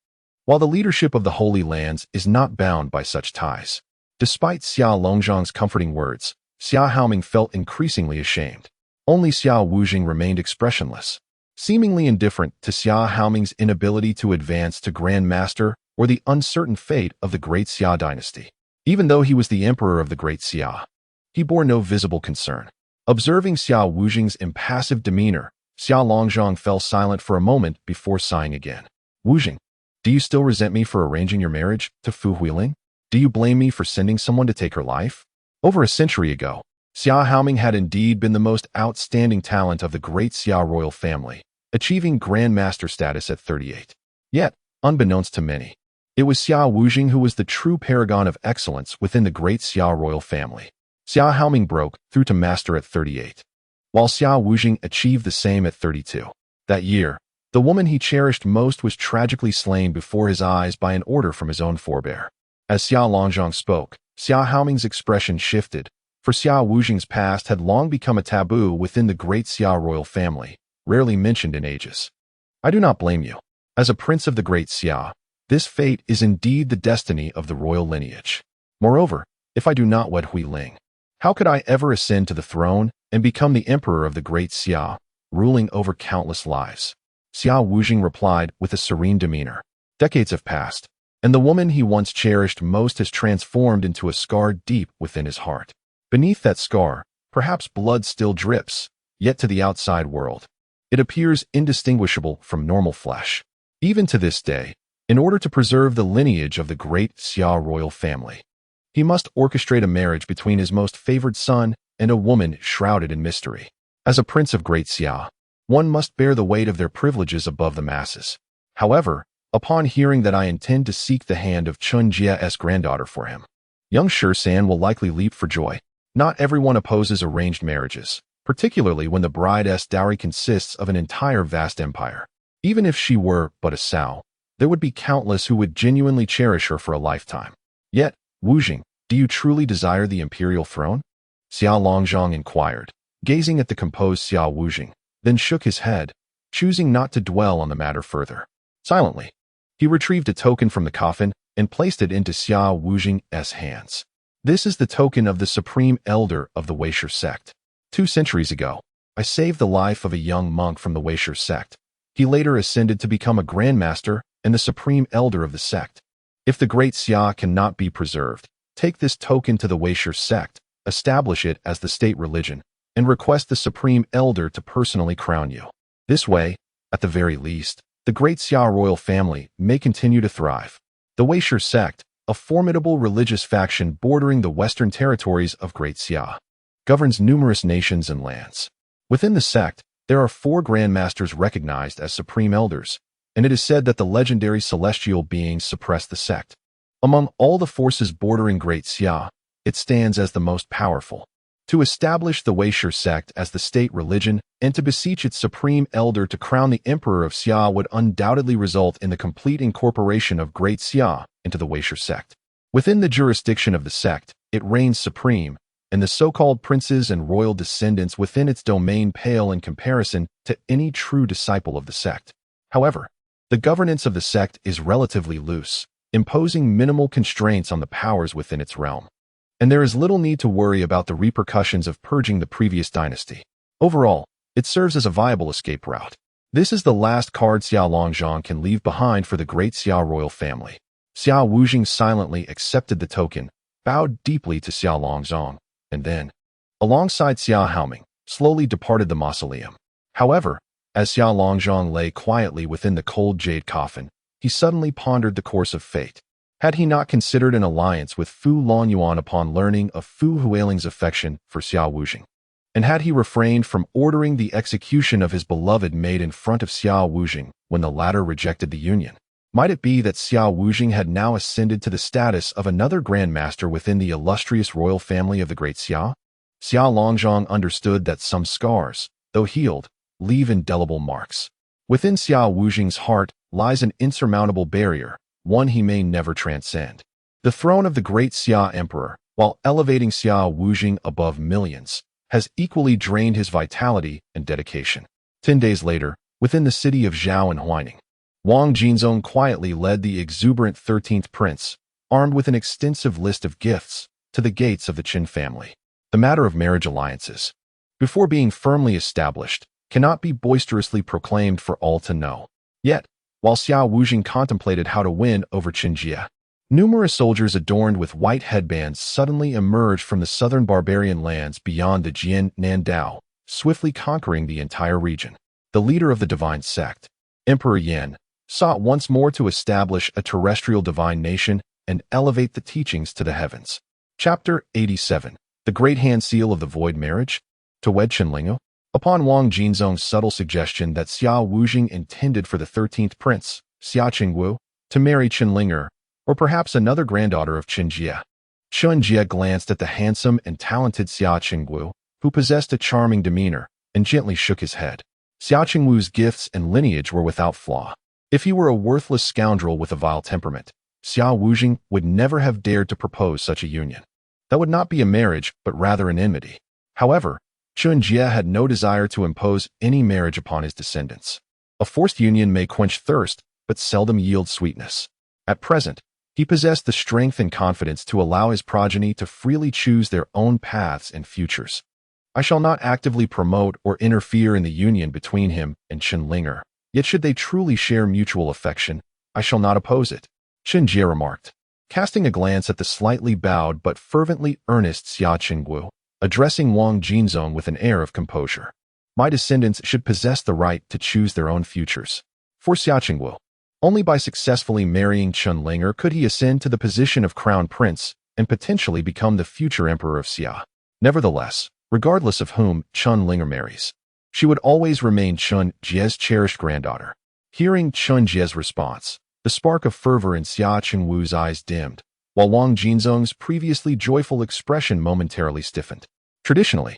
while the leadership of the Holy Lands is not bound by such ties. Despite Xia Longzhong's comforting words, Xia Haoming felt increasingly ashamed. Only Xia Wujing remained expressionless, seemingly indifferent to Xia Haoming's inability to advance to Grand Master or the uncertain fate of the great Xia dynasty. Even though he was the emperor of the great Xia, he bore no visible concern. Observing Xia Wujing's impassive demeanor, Xia Longzhong fell silent for a moment before sighing again. "Wujing, do you still resent me for arranging your marriage to Fu Huiling? Do you blame me for sending someone to take her life?" Over a century ago, Xia Haoming had indeed been the most outstanding talent of the great Xia royal family, achieving Grand Master status at 38. Yet, unbeknownst to many, it was Xia Wujing who was the true paragon of excellence within the great Xia royal family. Xia Haoming broke through to master at 38, while Xia Wujing achieved the same at 32. That year, the woman he cherished most was tragically slain before his eyes by an order from his own forebear. As Xia Longzhong spoke, Xia Haoming's expression shifted, for Xia Wujing's past had long become a taboo within the great Xia royal family, rarely mentioned in ages. "I do not blame you. As a prince of the great Xia, this fate is indeed the destiny of the royal lineage. Moreover, if I do not wed Huiling, how could I ever ascend to the throne and become the emperor of the great Xia, ruling over countless lives?" Xia Wujing replied with a serene demeanor. Decades have passed, and the woman he once cherished most has transformed into a scar deep within his heart. Beneath that scar, perhaps blood still drips, yet to the outside world, it appears indistinguishable from normal flesh. Even to this day, in order to preserve the lineage of the great Xia royal family, he must orchestrate a marriage between his most favored son and a woman shrouded in mystery. As a prince of great Xia, one must bear the weight of their privileges above the masses. However, upon hearing that I intend to seek the hand of Chen Jie's granddaughter for him, young San will likely leap for joy. Not everyone opposes arranged marriages, particularly when the bride's dowry consists of an entire vast empire. Even if she were but a sow, there would be countless who would genuinely cherish her for a lifetime. Yet, Wu Jing, do you truly desire the imperial throne? Xiao Longzhong inquired, gazing at the composed Xiao Wu Jing, then shook his head, choosing not to dwell on the matter further. Silently, he retrieved a token from the coffin and placed it into Xiao Wu Jing's hands. This is the token of the supreme elder of the Weisher sect. 2 centuries ago, I saved the life of a young monk from the Weisher sect. He later ascended to become a grandmaster and the supreme elder of the sect. If the great Xia cannot be preserved, take this token to the Weisher sect, establish it as the state religion, and request the supreme elder to personally crown you. This way, at the very least, the great Xia royal family may continue to thrive. The Weisher sect, a formidable religious faction bordering the western territories of Great Xia, governs numerous nations and lands. Within the sect, there are 4 grandmasters recognized as supreme elders, and it is said that the legendary celestial beings suppress the sect. Among all the forces bordering Great Xia, it stands as the most powerful. To establish the Weisher sect as the state religion and to beseech its supreme elder to crown the emperor of Xia would undoubtedly result in the complete incorporation of Great Xia into the Weisher sect. Within the jurisdiction of the sect, it reigns supreme, and the so-called princes and royal descendants within its domain pale in comparison to any true disciple of the sect. However, the governance of the sect is relatively loose, imposing minimal constraints on the powers within its realm. And there is little need to worry about the repercussions of purging the previous dynasty. Overall, it serves as a viable escape route. This is the last card Xiao Longzhong can leave behind for the great Xia royal family. Xiao Wujing silently accepted the token, bowed deeply to Xiao Longzhong, and then, alongside Xiao Haoming, slowly departed the mausoleum. However, as Xiao Longzhong lay quietly within the cold jade coffin, he suddenly pondered the course of fate. Had he not considered an alliance with Fu Lonyuan upon learning of Fu Huiling's affection for Xiao Wujing? And had he refrained from ordering the execution of his beloved maid in front of Xiao Wujing when the latter rejected the union? Might it be that Xiao Wujing had now ascended to the status of another grandmaster within the illustrious royal family of the great Xia? Xiao Longzhong understood that some scars, though healed, leave indelible marks. Within Xiao Wujing's heart lies an insurmountable barrier, one he may never transcend. The throne of the great Xia emperor, while elevating Xiao Wujing above millions, has equally drained his vitality and dedication. 10 days later, within the city of Zhao and Huaining, Wang Jinzong quietly led the exuberant 13th prince, armed with an extensive list of gifts, to the gates of the Qin family. The matter of marriage alliances, before being firmly established, cannot be boisterously proclaimed for all to know. Yet, while Xiao Wujing contemplated how to win over Chen Jie, numerous soldiers adorned with white headbands suddenly emerged from the southern barbarian lands beyond the Jian Nandao, swiftly conquering the entire region. The leader of the divine sect, Emperor Yan, sought once more to establish a terrestrial divine nation and elevate the teachings to the heavens. Chapter 87. The Great Hand Seal of the Void Marriage? To wed Chenlingu? Upon Wang Jinzong's subtle suggestion that Xiao Wujing intended for the 13th prince, Xia Qingwu, to marry Chenlinger, or perhaps another granddaughter of Chen Jie, Chen Jie glanced at the handsome and talented Xia Qingwu, who possessed a charming demeanor, and gently shook his head. Xia Qingwu's gifts and lineage were without flaw. If he were a worthless scoundrel with a vile temperament, Xiao Wujing would never have dared to propose such a union. That would not be a marriage, but rather an enmity. However, Chen Jie had no desire to impose any marriage upon his descendants. A forced union may quench thirst, but seldom yield sweetness. At present, he possessed the strength and confidence to allow his progeny to freely choose their own paths and futures. I shall not actively promote or interfere in the union between him and Chenlinger, yet should they truly share mutual affection, I shall not oppose it, Chen Jie remarked, casting a glance at the slightly bowed but fervently earnest Xia Qingwu, addressing Wang Jinzong with an air of composure. My descendants should possess the right to choose their own futures. For Xia Qingwu, only by successfully marrying Chenlinger could he ascend to the position of crown prince and potentially become the future emperor of Xia. Nevertheless, regardless of whom Chenlinger marries, she would always remain Chen Jie's cherished granddaughter. Hearing Chen Jie's response, the spark of fervor in Xia Qingwu's eyes dimmed, while Wang Jinzong's previously joyful expression momentarily stiffened. Traditionally,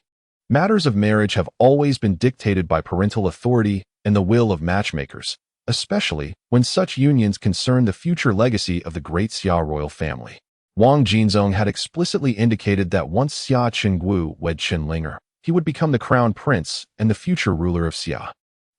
Matters of marriage have always been dictated by parental authority and the will of matchmakers, especially when such unions concern the future legacy of the great Xia royal family. Wang Jinzong had explicitly indicated that once Xia Qinggu wed Chen Linger, he would become the crown prince and the future ruler of Xia.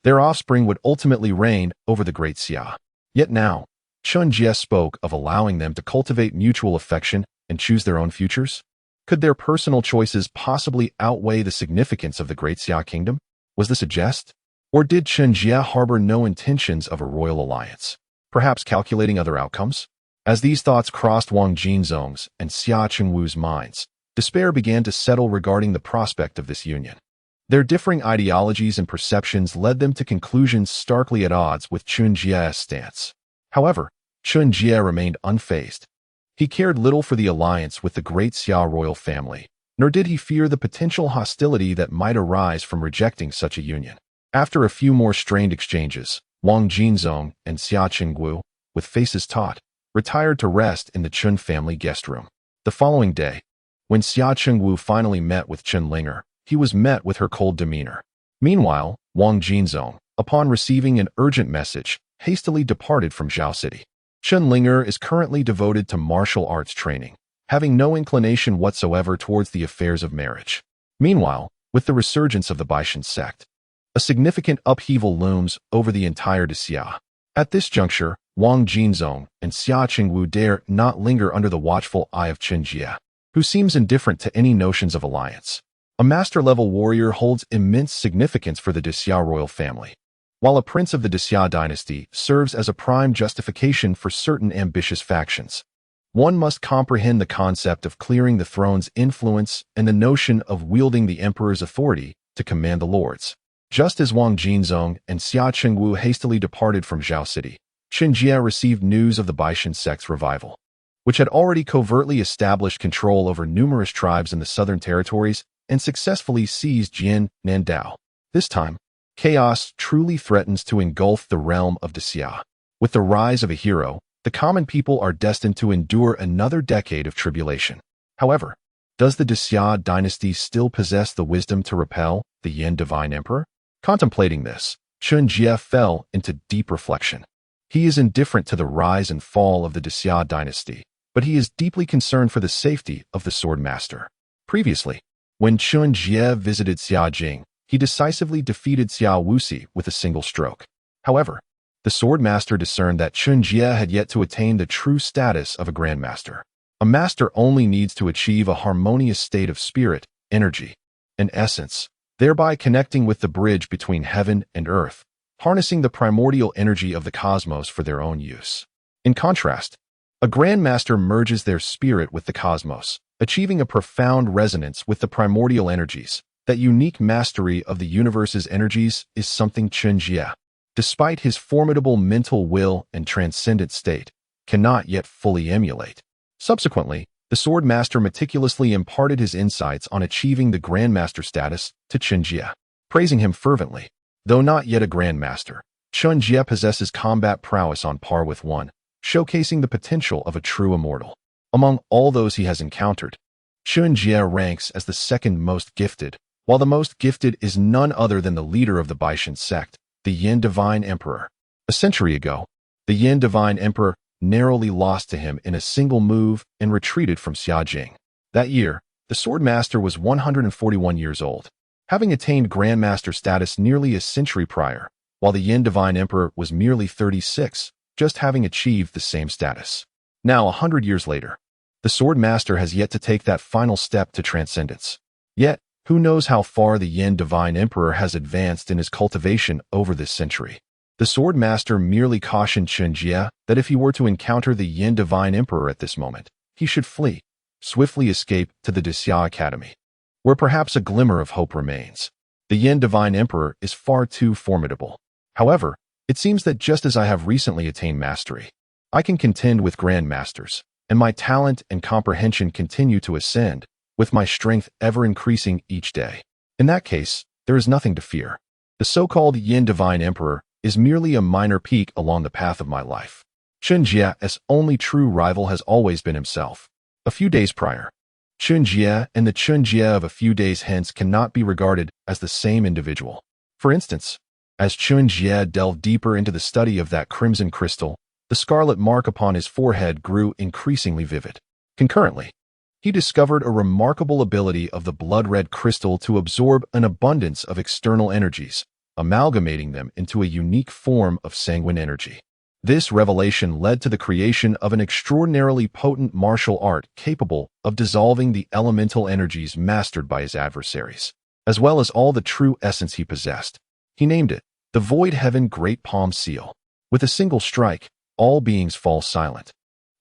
Their offspring would ultimately reign over the great Xia. Yet now, Chen Jie spoke of allowing them to cultivate mutual affection and choose their own futures. Could their personal choices possibly outweigh the significance of the great Xia kingdom? Was this a jest? Or did Chen Jie harbor no intentions of a royal alliance, perhaps calculating other outcomes? As these thoughts crossed Wang Jinzong's and Xia Qingwu's minds, despair began to settle regarding the prospect of this union. Their differing ideologies and perceptions led them to conclusions starkly at odds with Chen Jie's stance. However, Chen Jie remained unfazed. He cared little for the alliance with the great Xia royal family, nor did he fear the potential hostility that might arise from rejecting such a union. After a few more strained exchanges, Wang Jinzong and Xia Qingwu, with faces taut, retired to rest in the Chen family guest room. The following day, when Xia Qingwu finally met with Chen Linger, he was met with her cold demeanor. Meanwhile, Wang Jinzong, upon receiving an urgent message, hastily departed from Zhao City. Chen Linger is currently devoted to martial arts training, having no inclination whatsoever towards the affairs of marriage. Meanwhile, with the resurgence of the Baishan sect, a significant upheaval looms over the entire Xia. At this juncture, Wang Jinzong and Xia Qingwu dare not linger under the watchful eye of Chen Jie, who seems indifferent to any notions of alliance. A master-level warrior holds immense significance for the Xia royal family, while a prince of the Xia dynasty serves as a prime justification for certain ambitious factions. One must comprehend the concept of clearing the throne's influence and the notion of wielding the emperor's authority to command the lords. Just as Wang Jinzong and Xia Qingwu hastily departed from Zhao City, Chen Jie received news of the Baishan sect's revival, which had already covertly established control over numerous tribes in the southern territories and successfully seized Jin Nandao. This time, chaos truly threatens to engulf the realm of Xia. With the rise of a hero, the common people are destined to endure another decade of tribulation. However, does the Xia dynasty still possess the wisdom to repel the Yin divine emperor? Contemplating this, Chen Jie fell into deep reflection. He is indifferent to the rise and fall of the Xia dynasty, but he is deeply concerned for the safety of the sword master. Previously, when Chen Jie visited Xia Jing, he decisively defeated Xia Wuxi with a single stroke. However, the sword master discerned that Chen Jie had yet to attain the true status of a grandmaster. A master only needs to achieve a harmonious state of spirit, energy, and essence, thereby connecting with the bridge between heaven and earth, harnessing the primordial energy of the cosmos for their own use. In contrast, a grandmaster merges their spirit with the cosmos, achieving a profound resonance with the primordial energies. That unique mastery of the universe's energies is something Chen Jie, despite his formidable mental will and transcendent state, cannot yet fully emulate. Subsequently, the sword master meticulously imparted his insights on achieving the grandmaster status to Chen Jie, praising him fervently. Though not yet a grandmaster, Chen Jie possesses combat prowess on par with one, showcasing the potential of a true immortal. Among all those he has encountered, Chen Jie ranks as the second most gifted, while the most gifted is none other than the leader of the Baishan sect, the Yin Divine Emperor. A century ago, the Yin Divine Emperor narrowly lost to him in a single move and retreated from Xiajing. That year, the sword master was 141 years old, having attained grandmaster status nearly a century prior, while the Yin Divine Emperor was merely 36, just having achieved the same status. Now, 100 years later, the sword master has yet to take that final step to transcendence. Yet, who knows how far the Yin Divine Emperor has advanced in his cultivation over this century. The sword master merely cautioned Chen Jie that if he were to encounter the Yin Divine Emperor at this moment, he should flee, swiftly escape to the Xia Academy, where perhaps a glimmer of hope remains. The Yin Divine Emperor is far too formidable. However, it seems that just as I have recently attained mastery, I can contend with grandmasters, and my talent and comprehension continue to ascend, with my strength ever increasing each day. In that case, there is nothing to fear. The so-called Yin Divine Emperor is merely a minor peak along the path of my life. Chen Jie's only true rival has always been himself. A few days prior, Chen Jie and the Chen Jie of a few days hence cannot be regarded as the same individual. For instance, as Chen Jie delved deeper into the study of that crimson crystal, the scarlet mark upon his forehead grew increasingly vivid. Concurrently, he discovered a remarkable ability of the blood-red crystal to absorb an abundance of external energies, amalgamating them into a unique form of sanguine energy. This revelation led to the creation of an extraordinarily potent martial art capable of dissolving the elemental energies mastered by his adversaries, as well as all the true essence he possessed. He named it the Void Heaven Great Palm Seal. With a single strike, all beings fall silent,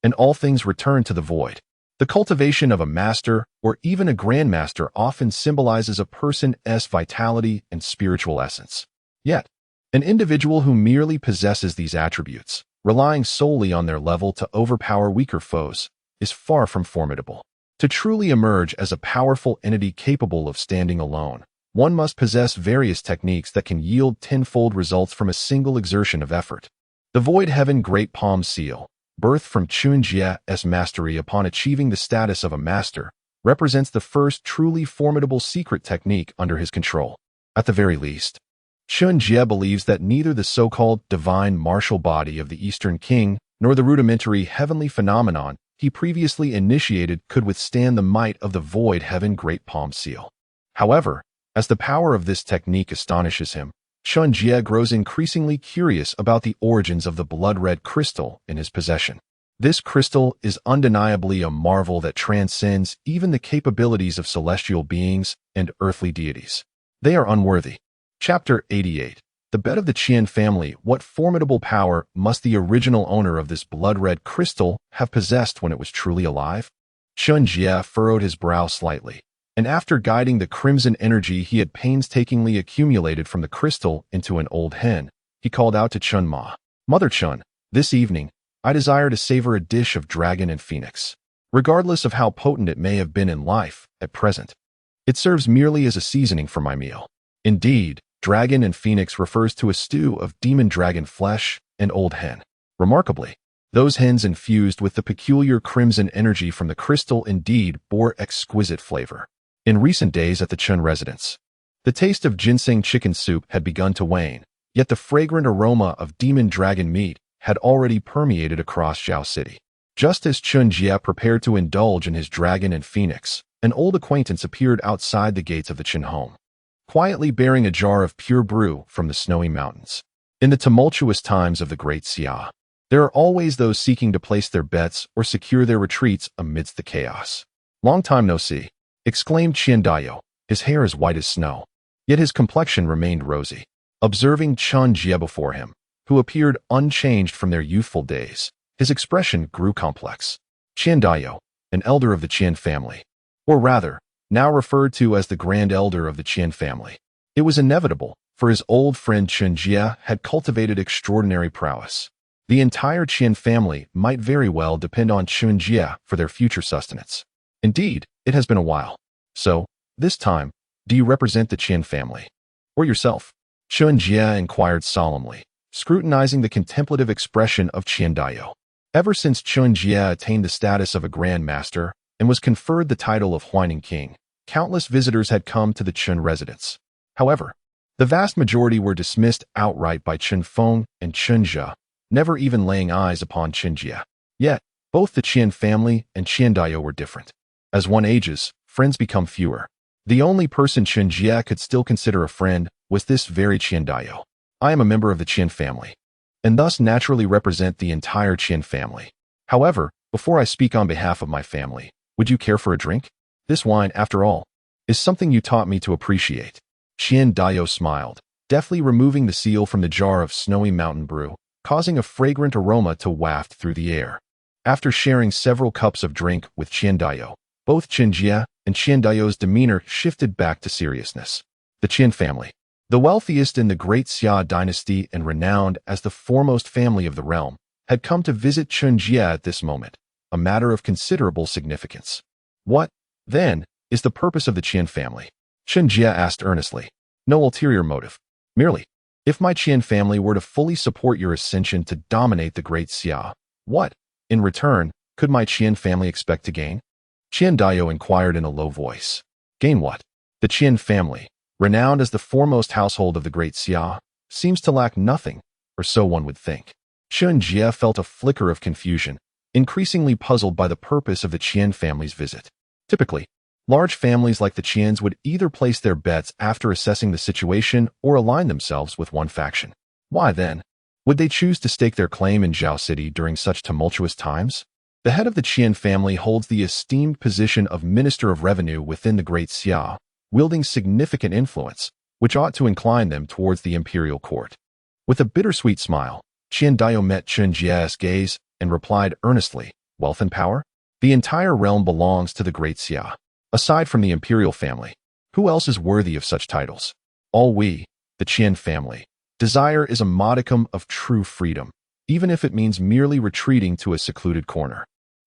and all things return to the void. The cultivation of a master or even a grandmaster often symbolizes a person's vitality and spiritual essence. Yet, an individual who merely possesses these attributes, relying solely on their level to overpower weaker foes, is far from formidable. To truly emerge as a powerful entity capable of standing alone, one must possess various techniques that can yield tenfold results from a single exertion of effort. The Void Heaven Great Palm Seal, birthed from Chen Jie's mastery upon achieving the status of a master, represents the first truly formidable secret technique under his control. At the very least, Chen Jie believes that neither the so-called divine martial body of the Eastern King nor the rudimentary heavenly phenomenon he previously initiated could withstand the might of the Void Heaven Great Palm Seal. However, as the power of this technique astonishes him, Chen Jie grows increasingly curious about the origins of the blood-red crystal in his possession. This crystal is undeniably a marvel that transcends even the capabilities of celestial beings and earthly deities. They are unworthy. Chapter 88. The Bed of the Qian Family. What formidable power must the original owner of this blood-red crystal have possessed when it was truly alive? Chen Jie furrowed his brow slightly, and after guiding the crimson energy he had painstakingly accumulated from the crystal into an old hen, he called out to Chen Ma, "Mother Chen, this evening, I desire to savor a dish of dragon and phoenix. Regardless of how potent it may have been in life, at present, it serves merely as a seasoning for my meal." Indeed, dragon and phoenix refers to a stew of demon dragon flesh and old hen. Remarkably, those hens infused with the peculiar crimson energy from the crystal indeed bore exquisite flavor. In recent days at the Chen residence, the taste of ginseng chicken soup had begun to wane, yet the fragrant aroma of demon dragon meat had already permeated across Zhao City. Just as Chen Jie prepared to indulge in his dragon and phoenix, an old acquaintance appeared outside the gates of the Chen home, quietly bearing a jar of pure brew from the snowy mountains. In the tumultuous times of the Great Xia, there are always those seeking to place their bets or secure their retreats amidst the chaos. "Long time no see," exclaimed Qian Daiyou. His hair as white as snow, yet his complexion remained rosy. Observing Chen Jie before him, who appeared unchanged from their youthful days, his expression grew complex. Qian Daiyou, an elder of the Qian family, or rather, now referred to as the Grand Elder of the Qian family. It was inevitable, for his old friend Chen Jie had cultivated extraordinary prowess. The entire Qian family might very well depend on Chen Jie for their future sustenance. Indeed, it has been a while. So, this time, do you represent the Qian family? Or yourself? Chen Jie inquired solemnly, scrutinizing the contemplative expression of Qian Daiyou. Ever since Chen Jie attained the status of a Grand Master and was conferred the title of Huaining King, countless visitors had come to the Chen residence. However, the vast majority were dismissed outright by Chen Feng and Chen Jie, never even laying eyes upon Chen Jie. Yet, both the Qian family and Qian Daiyou were different. As one ages, friends become fewer. The only person Chen Jie could still consider a friend was this very Qian Daiyou. "I am a member of the Qian family, and thus naturally represent the entire Qian family. However, before I speak on behalf of my family, would you care for a drink? This wine, after all, is something you taught me to appreciate." Qian Daiyou smiled, deftly removing the seal from the jar of snowy mountain brew, causing a fragrant aroma to waft through the air. After sharing several cups of drink with Qian Daiyou, both Chen Jie and Qian Daiyou's demeanor shifted back to seriousness. The Qian family, the wealthiest in the Great Xia dynasty and renowned as the foremost family of the realm, had come to visit Chen Jie at this moment, a matter of considerable significance. "What, then, is the purpose of the Qian family?" Chen Jie asked earnestly. "No ulterior motive. Merely, if my Qian family were to fully support your ascension to dominate the Great Xia, what, in return, could my Qian family expect to gain?" Chen Jie inquired in a low voice. Gain what? The Chen family, renowned as the foremost household of the Great Xia, seems to lack nothing, or so one would think. Chen Jie felt a flicker of confusion, increasingly puzzled by the purpose of the Qian family's visit. Typically, large families like the Qians would either place their bets after assessing the situation or align themselves with one faction. Why then would they choose to stake their claim in Zhao City during such tumultuous times? The head of the Qian family holds the esteemed position of Minister of Revenue within the Great Xia, wielding significant influence, which ought to incline them towards the imperial court. With a bittersweet smile, Chen Jie met Chen Jie's gaze and replied earnestly, wealth and power? The entire realm belongs to the Great Xia. Aside from the imperial family, who else is worthy of such titles? All we, the Qian family, desire is a modicum of true freedom, even if it means merely retreating to a secluded corner.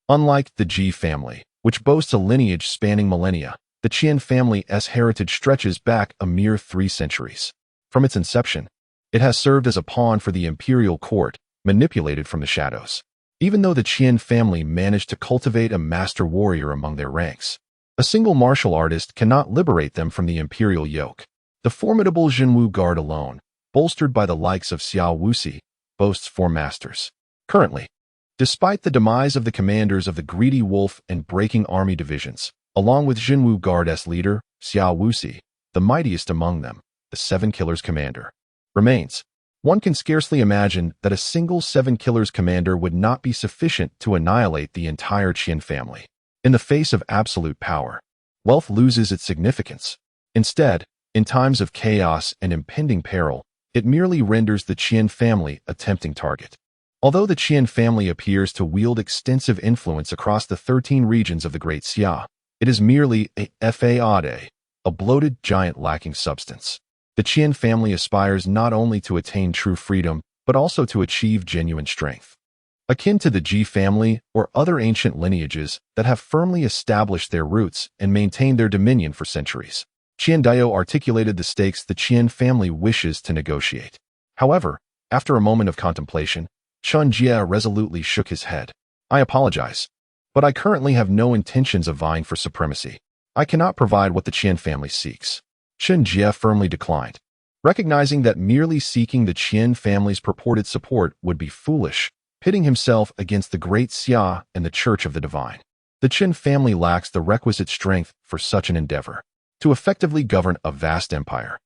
Unlike the Jie family, which boasts a lineage spanning millennia, the Qian family's heritage stretches back a mere 3 centuries. From its inception, it has served as a pawn for the imperial court, manipulated from the shadows. Even though the Qian family managed to cultivate a master warrior among their ranks, a single martial artist cannot liberate them from the imperial yoke. The formidable Jinwu Guard alone, bolstered by the likes of Xiao Wuxi, boasts 4 masters. Currently, despite the demise of the commanders of the Greedy Wolf and Breaking Army divisions, along with Jinwu Guard's leader, Xiao Wuxi, the mightiest among them, the 7 Killers commander, remains. One can scarcely imagine that a single 7 Killers commander would not be sufficient to annihilate the entire Qian family. In the face of absolute power, wealth loses its significance. Instead, in times of chaos and impending peril, it merely renders the Qian family a tempting target. Although the Qian family appears to wield extensive influence across the 13 regions of the Great Xia, it is merely a bloated giant lacking substance. The Qian family aspires not only to attain true freedom, but also to achieve genuine strength. Akin to the Jie family or other ancient lineages that have firmly established their roots and maintained their dominion for centuries, Chen Jie articulated the stakes the Qian family wishes to negotiate. However, after a moment of contemplation, Chen Jie resolutely shook his head. I apologize, but I currently have no intentions of vying for supremacy. I cannot provide what the Qian family seeks. Chen Jie firmly declined, recognizing that merely seeking the Qian family's purported support would be foolish, pitting himself against the Great Xia and the Church of the Divine. The Chen family lacks the requisite strength for such an endeavor. To effectively govern a vast empire,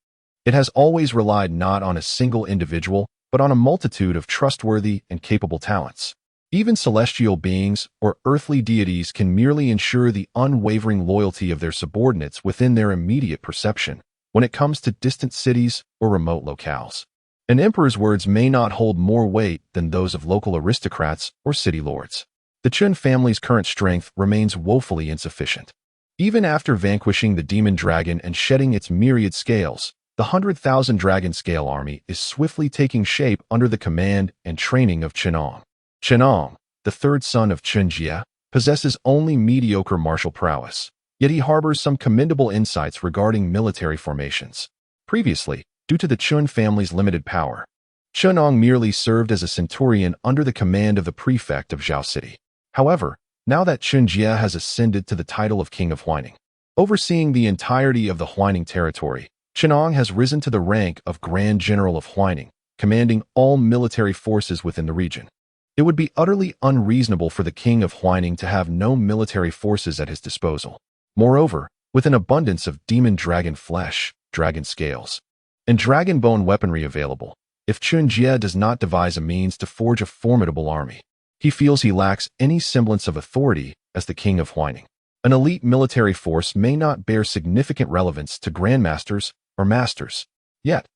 it has always relied not on a single individual, but on a multitude of trustworthy and capable talents. Even celestial beings or earthly deities can merely ensure the unwavering loyalty of their subordinates within their immediate perception when it comes to distant cities or remote locales. An emperor's words may not hold more weight than those of local aristocrats or city lords. The Chen family's current strength remains woefully insufficient. Even after vanquishing the demon dragon and shedding its myriad scales, the 100,000 dragon scale army is swiftly taking shape under the command and training of Chenong. Chenong, the 3rd son of Chen Jie, possesses only mediocre martial prowess, yet he harbors some commendable insights regarding military formations. Previously, due to the Chen family's limited power, Chenong merely served as a centurion under the command of the prefect of Zhao City. However, now that Chen Jie has ascended to the title of King of Huaining, overseeing the entirety of the Huaining territory, Chenong has risen to the rank of Grand General of Huaining, commanding all military forces within the region. It would be utterly unreasonable for the King of Huaining to have no military forces at his disposal. Moreover, with an abundance of demon dragon flesh, dragon scales, and dragon bone weaponry available, if Chen Jie does not devise a means to forge a formidable army, he feels he lacks any semblance of authority as the King of Huaining. An elite military force may not bear significant relevance to grandmasters or masters. Yet,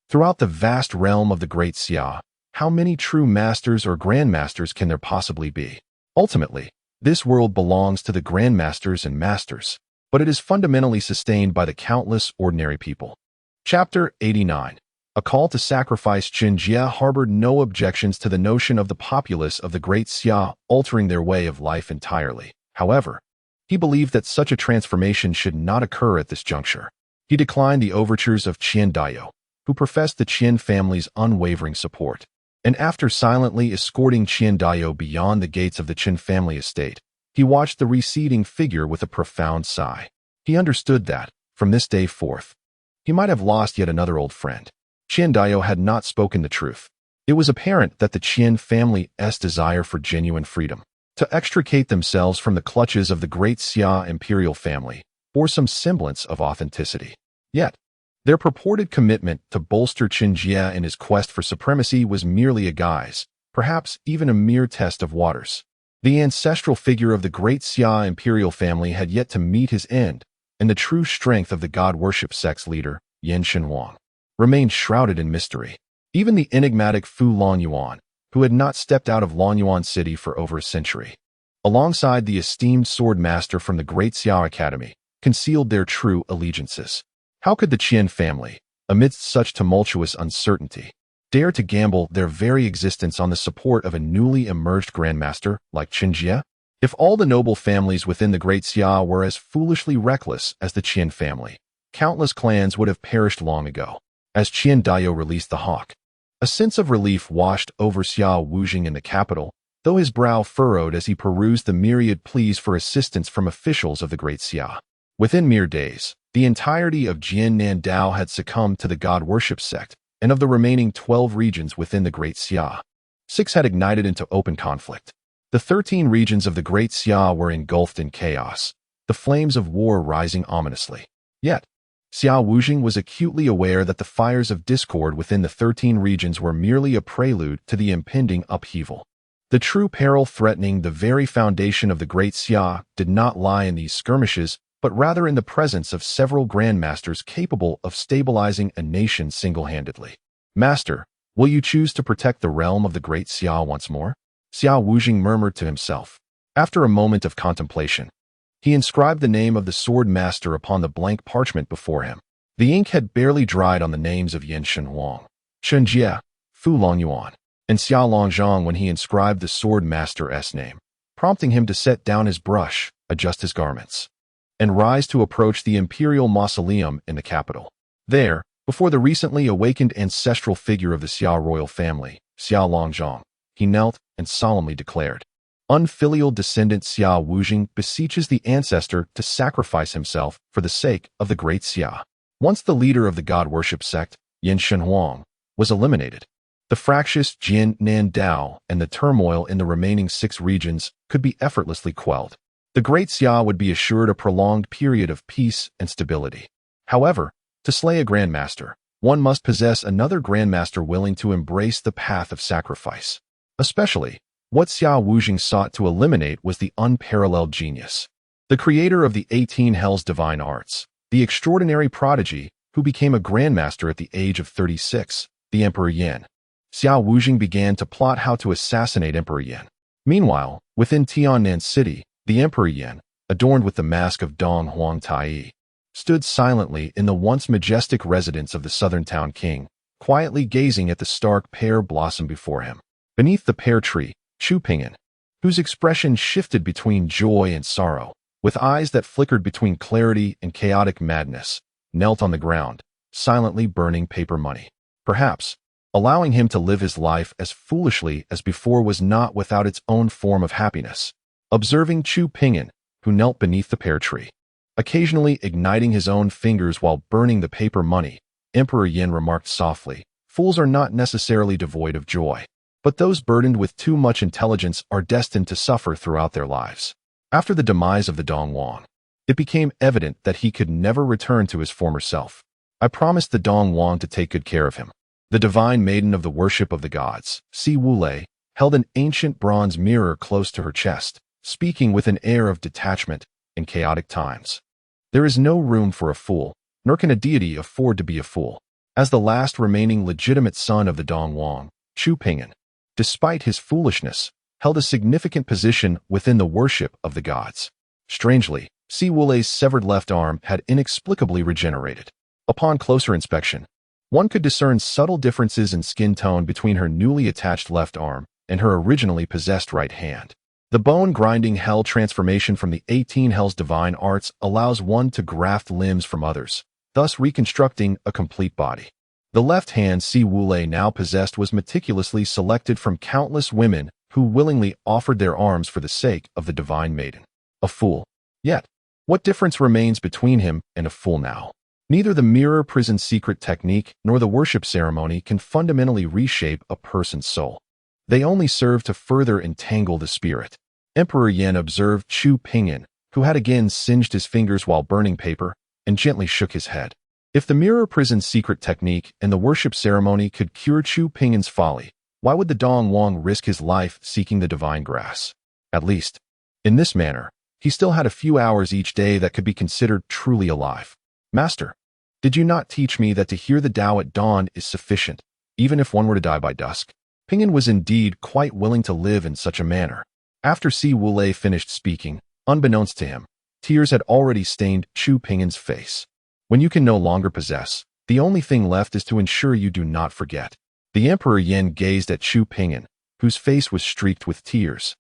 throughout the vast realm of the Great Xia, how many true masters or grandmasters can there possibly be? Ultimately, this world belongs to the grandmasters and masters, but it is fundamentally sustained by the countless ordinary people. Chapter 89. A call to sacrifice. Chen Jie harbored no objections to the notion of the populace of the Great Xia altering their way of life entirely. However, he believed that such a transformation should not occur at this juncture. He declined the overtures of Qian Dao, who professed the Qian family's unwavering support, and after silently escorting Qian Dao beyond the gates of the Chen family estate, He watched the receding figure with a profound sigh. He understood that, from this day forth, he might have lost yet another old friend. Chen Jie had not spoken the truth. It was apparent that the Qian family's desire for genuine freedom, to extricate themselves from the clutches of the great Xia imperial family, bore some semblance of authenticity. Yet, their purported commitment to bolster Chen Jie in his quest for supremacy was merely a guise, perhaps even a mere test of waters. The ancestral figure of the great Xia imperial family had yet to meet his end, and the true strength of the god-worship sect's leader, Yin Shenhuang, remained shrouded in mystery. Even the enigmatic Fu Longyuan, who had not stepped out of Longyuan City for over a century, alongside the esteemed sword master from the Great Xiao Academy, concealed their true allegiances. How could the Qian family, amidst such tumultuous uncertainty, dare to gamble their very existence on the support of a newly emerged grandmaster like Chen Jie? If all the noble families within the Great Xia were as foolishly reckless as the Qian family, countless clans would have perished long ago. As Qian Dao released the hawk, a sense of relief washed over Xiao Wujing in the capital, though his brow furrowed as he perused the myriad pleas for assistance from officials of the Great Xia. Within mere days, the entirety of Jiannan Dao had succumbed to the god-worship sect, and of the remaining 12 regions within the Great Xia, 6 had ignited into open conflict. The 13 regions of the Great Xia were engulfed in chaos, the flames of war rising ominously. Yet, Xiao Wujing was acutely aware that the fires of discord within the 13 regions were merely a prelude to the impending upheaval. The true peril threatening the very foundation of the Great Xia did not lie in these skirmishes, but rather in the presence of several grandmasters capable of stabilizing a nation single-handedly. Master, will you choose to protect the realm of the Great Xia once more? Xiao Wujing murmured to himself. After a moment of contemplation, he inscribed the name of the sword master upon the blank parchment before him. The ink had barely dried on the names of Yin Shenhuang, Chen Jie, Fu Longyuan, and Xiao Longzhang when he inscribed the sword master's name, prompting him to set down his brush, adjust his garments, and rise to approach the imperial mausoleum in the capital. There, before the recently awakened ancestral figure of the Xiao royal family, Xiao Longzhang, he knelt and solemnly declared, "Unfilial descendant Xiao Wujing beseeches the ancestor to sacrifice himself for the sake of the Great Xia." Once the leader of the god-worship sect, Yin Shenhuang, was eliminated, the fractious Jiannan Dao and the turmoil in the remaining 6 regions could be effortlessly quelled. The Great Xia would be assured a prolonged period of peace and stability. However, to slay a grandmaster, one must possess another grandmaster willing to embrace the path of sacrifice. Especially, what Xiao Wujing sought to eliminate was the unparalleled genius, the creator of the 18 Hells divine arts, the extraordinary prodigy who became a grandmaster at the age of 36, the Emperor Yin. Xiao Wujing began to plot how to assassinate Emperor Yin. Meanwhile, within Tiannan City, the Emperor Yin, adorned with the mask of Dong Huang Tai, stood silently in the once majestic residence of the southern town king, quietly gazing at the stark pear blossom before him. Beneath the pear tree, Chu Ping'an, whose expression shifted between joy and sorrow, with eyes that flickered between clarity and chaotic madness, knelt on the ground, silently burning paper money. Perhaps, allowing him to live his life as foolishly as before was not without its own form of happiness. Observing Chu Ping'an, who knelt beneath the pear tree, occasionally igniting his own fingers while burning the paper money, Emperor Yin remarked softly, "Fools are not necessarily devoid of joy, but those burdened with too much intelligence are destined to suffer throughout their lives." After the demise of the Dongwang, it became evident that he could never return to his former self. "I promised the Dongwang to take good care of him." The divine maiden of the worship of the gods, Si Wulei, held an ancient bronze mirror close to her chest, speaking with an air of detachment in chaotic times. "There is no room for a fool, nor can a deity afford to be a fool." As the last remaining legitimate son of the Dongwang, Chu Ping'an, despite his foolishness, held a significant position within the worship of the gods. Strangely, Si Wulei's severed left arm had inexplicably regenerated. Upon closer inspection, one could discern subtle differences in skin tone between her newly attached left arm and her originally possessed right hand. The bone-grinding hell transformation from the 18 Hells divine arts allows one to graft limbs from others, thus reconstructing a complete body. The left hand Si Wulei now possessed was meticulously selected from countless women who willingly offered their arms for the sake of the divine maiden. A fool. Yet, what difference remains between him and a fool now? Neither the mirror prison secret technique nor the worship ceremony can fundamentally reshape a person's soul. They only serve to further entangle the spirit. Emperor Yin observed Chu Pingyan, who had again singed his fingers while burning paper, and gently shook his head. If the mirror prison secret technique and the worship ceremony could cure Chu Pingyan's folly, why would the Dong Wang risk his life seeking the divine grass? At least, in this manner, he still had a few hours each day that could be considered truly alive. Master, did you not teach me that to hear the Tao at dawn is sufficient, even if one were to die by dusk? Pingyan was indeed quite willing to live in such a manner. After Si Wulei finished speaking, unbeknownst to him, tears had already stained Chu Pingyan's face. When you can no longer possess, the only thing left is to ensure you do not forget. The Emperor Yin gazed at Chu Pingyan, whose face was streaked with tears,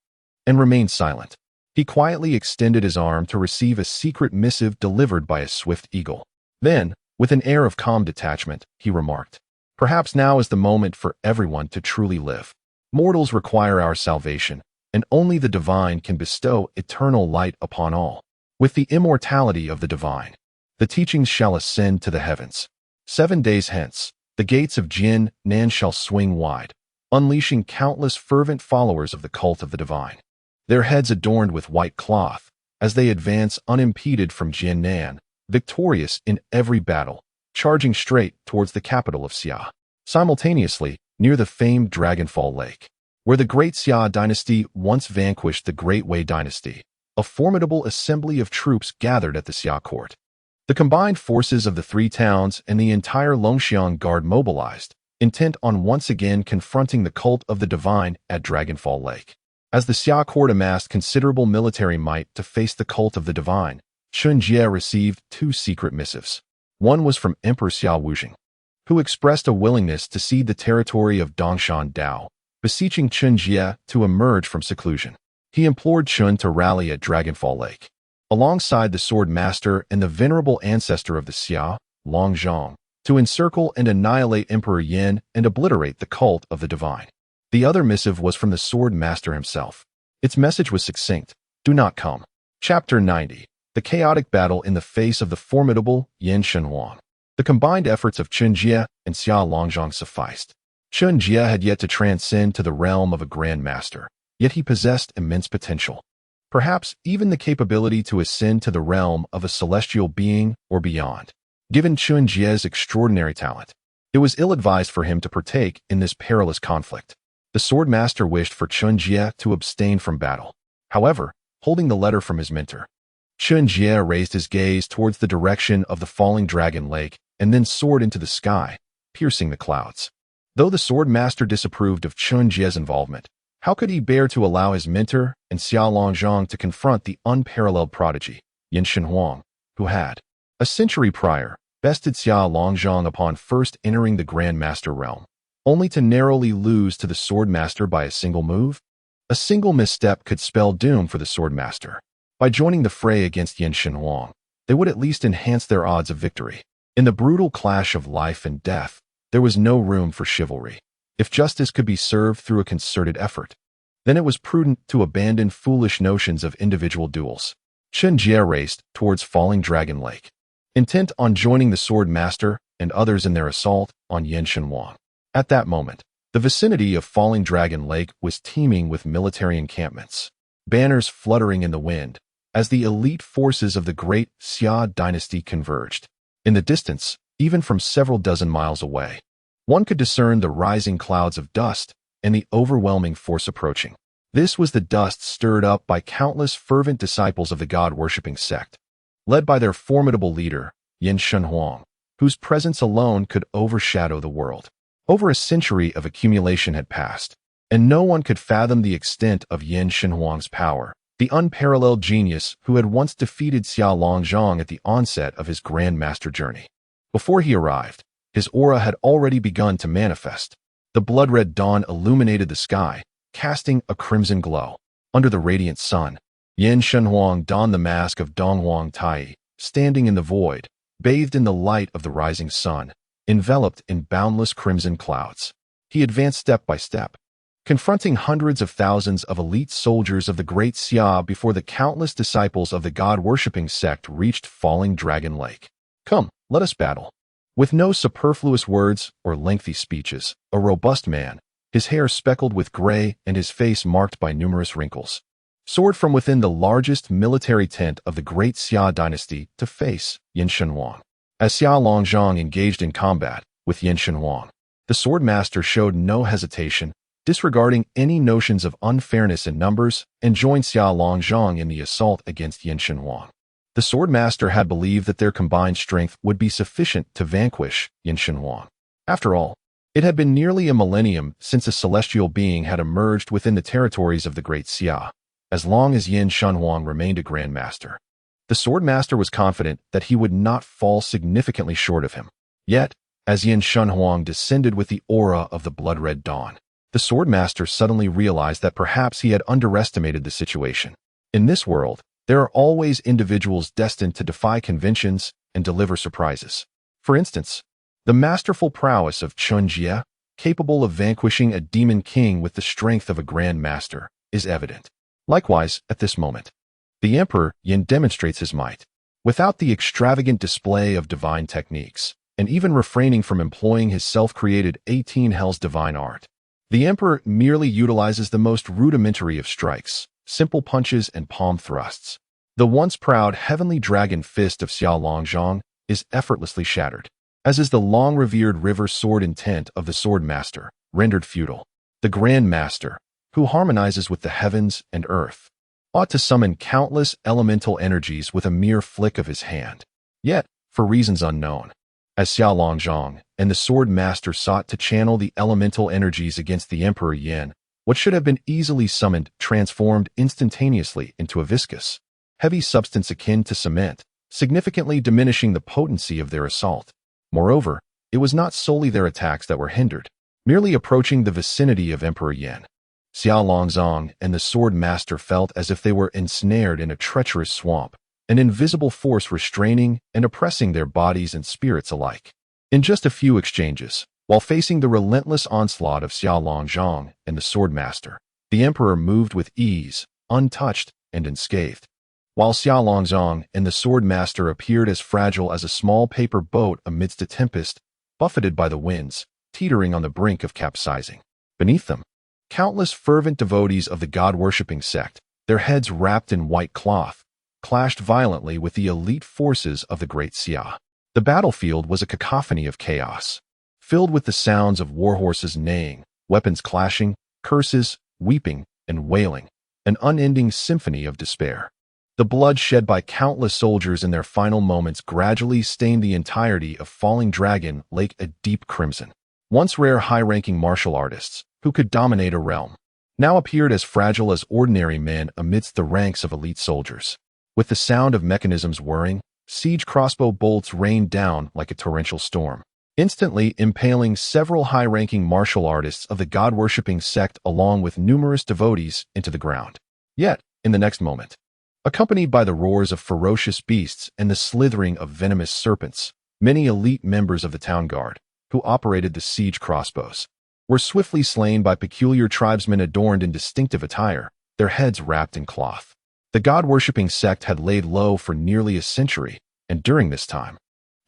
and remained silent. He quietly extended his arm to receive a secret missive delivered by a swift eagle. Then, with an air of calm detachment, he remarked, "Perhaps now is the moment for everyone to truly live. Mortals require our salvation, and only the divine can bestow eternal light upon all. With the immortality of the divine, the teachings shall ascend to the heavens. 7 days hence, the gates of Jin Nan shall swing wide, unleashing countless fervent followers of the cult of the divine, their heads adorned with white cloth, as they advance unimpeded from Jin Nan, victorious in every battle, charging straight towards the capital of Xia. Simultaneously, near the famed Dragonfall Lake, where the Great Xia dynasty once vanquished the Great Wei dynasty, a formidable assembly of troops gathered at the Xia court. The combined forces of the 3 towns and the entire Longxiang Guard mobilized, intent on once again confronting the cult of the divine at Dragonfall Lake. As the Xia court amassed considerable military might to face the cult of the divine, Chen Jie received 2 secret missives. One was from Emperor Xia Wuzheng, who expressed a willingness to cede the territory of Dongshan Dao, beseeching Chen Jie to emerge from seclusion. He implored Chen to rally at Dragonfall Lake, alongside the sword master and the venerable ancestor of the Xia, Long Zhang, to encircle and annihilate Emperor Yin and obliterate the cult of the divine. The other missive was from the sword master himself. Its message was succinct: "Do not come." Chapter 90. The chaotic battle in the face of the formidable Yin Shenhuang. The combined efforts of Chen Jie and Xia Longzhang sufficed. Chen Jie had yet to transcend to the realm of a grand master, yet he possessed immense potential. Perhaps even the capability to ascend to the realm of a celestial being or beyond. Given Chen Jie's extraordinary talent, it was ill-advised for him to partake in this perilous conflict. The sword master wished for Chen Jie to abstain from battle. However, holding the letter from his mentor, Chen Jie raised his gaze towards the direction of the falling dragon lake and then soared into the sky, piercing the clouds. Though the sword master disapproved of Chen Jie's involvement, how could he bear to allow his mentor and Xia Longzhang to confront the unparalleled prodigy, Yin Shenhuang, who had, a century prior, bested Xia Longzhang upon first entering the Grand Master realm, only to narrowly lose to the sword master by a single move? A single misstep could spell doom for the sword master. By joining the fray against Yin Shenhuang, they would at least enhance their odds of victory. In the brutal clash of life and death, there was no room for chivalry. If justice could be served through a concerted effort, then it was prudent to abandon foolish notions of individual duels. Chen Jie raced towards Falling Dragon Lake, intent on joining the sword master and others in their assault on Yin Shenhuang. At that moment, the vicinity of Falling Dragon Lake was teeming with military encampments, banners fluttering in the wind, as the elite forces of the great Xia dynasty converged. In the distance, even from several dozen miles away, one could discern the rising clouds of dust and the overwhelming force approaching. This was the dust stirred up by countless fervent disciples of the god-worshipping sect, led by their formidable leader, Yin Shenhuang, whose presence alone could overshadow the world. Over a century of accumulation had passed, and no one could fathom the extent of Yin Shenhuang's power, the unparalleled genius who had once defeated Xia Longzhang at the onset of his Grand Master journey. Before he arrived, his aura had already begun to manifest. The blood-red dawn illuminated the sky, casting a crimson glow. Under the radiant sun, Yin Shenhuang donned the mask of Donghuang Tai, standing in the void, bathed in the light of the rising sun, enveloped in boundless crimson clouds. He advanced step by step, confronting hundreds of thousands of elite soldiers of the Great Xia before the countless disciples of the god-worshipping sect reached Falling Dragon Lake. "Come, let us battle." With no superfluous words or lengthy speeches, a robust man, his hair speckled with gray and his face marked by numerous wrinkles, soared from within the largest military tent of the Great Xia dynasty to face Yin Shenhuang. As Xia Longzhong engaged in combat with Yin Shenhuang, the sword master showed no hesitation, disregarding any notions of unfairness in numbers, and joined Xia Longzhong in the assault against Yin Shenhuang. The sword master had believed that their combined strength would be sufficient to vanquish Yin Shenhuang. After all, it had been nearly a millennium since a celestial being had emerged within the territories of the Great Xia. As long as Yin Shenhuang remained a Grand Master, the sword master was confident that he would not fall significantly short of him. Yet, as Yin Shenhuang descended with the aura of the blood-red dawn, the sword master suddenly realized that perhaps he had underestimated the situation. In this world, there are always individuals destined to defy conventions and deliver surprises. For instance, the masterful prowess of Chen Jie, capable of vanquishing a demon king with the strength of a grand master, is evident. Likewise, at this moment, the Emperor Yin demonstrates his might, without the extravagant display of divine techniques, and even refraining from employing his self-created 18 Hells divine art. The Emperor merely utilizes the most rudimentary of strikes, simple punches and palm thrusts. The once proud heavenly dragon fist of Xia Longzhong is effortlessly shattered, as is the long-revered river sword intent of the sword master, rendered futile. The Grand Master, who harmonizes with the heavens and earth, ought to summon countless elemental energies with a mere flick of his hand. Yet, for reasons unknown, as Xia Longzhong and the sword master sought to channel the elemental energies against the Emperor Yin, what should have been easily summoned transformed instantaneously into a viscous, heavy substance akin to cement, significantly diminishing the potency of their assault. Moreover, it was not solely their attacks that were hindered. Merely approaching the vicinity of Emperor Yin, Xia Longzhong and the sword master felt as if they were ensnared in a treacherous swamp, an invisible force restraining and oppressing their bodies and spirits alike. In just a few exchanges, while facing the relentless onslaught of Xia Longzhong and the sword master, the Emperor moved with ease, untouched and unscathed, while Xia Longzhong and the sword master appeared as fragile as a small paper boat amidst a tempest, buffeted by the winds, teetering on the brink of capsizing. Beneath them, countless fervent devotees of the god-worshipping sect, their heads wrapped in white cloth, clashed violently with the elite forces of the Great Xia. The battlefield was a cacophony of chaos, filled with the sounds of warhorses neighing, weapons clashing, curses, weeping, and wailing, an unending symphony of despair. The blood shed by countless soldiers in their final moments gradually stained the entirety of Falling Dragon Lake a deep crimson. Once rare high-ranking martial artists, who could dominate a realm, now appeared as fragile as ordinary men amidst the ranks of elite soldiers. With the sound of mechanisms whirring, siege crossbow bolts rained down like a torrential storm, instantly impaling several high-ranking martial artists of the god-worshipping sect along with numerous devotees into the ground. Yet, in the next moment, accompanied by the roars of ferocious beasts and the slithering of venomous serpents, many elite members of the town guard, who operated the siege crossbows, were swiftly slain by peculiar tribesmen adorned in distinctive attire, their heads wrapped in cloth. The god-worshipping sect had laid low for nearly a century, and during this time,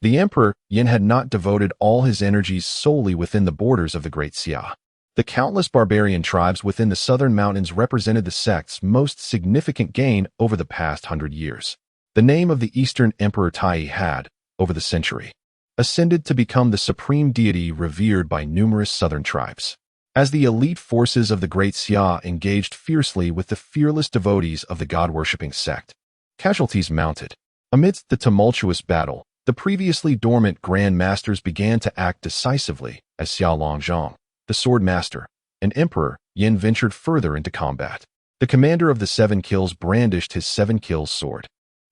the Emperor Yin had not devoted all his energies solely within the borders of the Great Xia. The countless barbarian tribes within the southern mountains represented the sect's most significant gain over the past 100 years. The name of the Eastern Emperor Tai had, over the century, ascended to become the supreme deity revered by numerous southern tribes. As the elite forces of the Great Xia engaged fiercely with the fearless devotees of the god-worshipping sect, casualties mounted. Amidst the tumultuous battle, the previously dormant Grand Masters began to act decisively as Xia Longzhong, the sword master, and Emperor Yin ventured further into combat. The commander of the 7 kills brandished his 7 kills sword,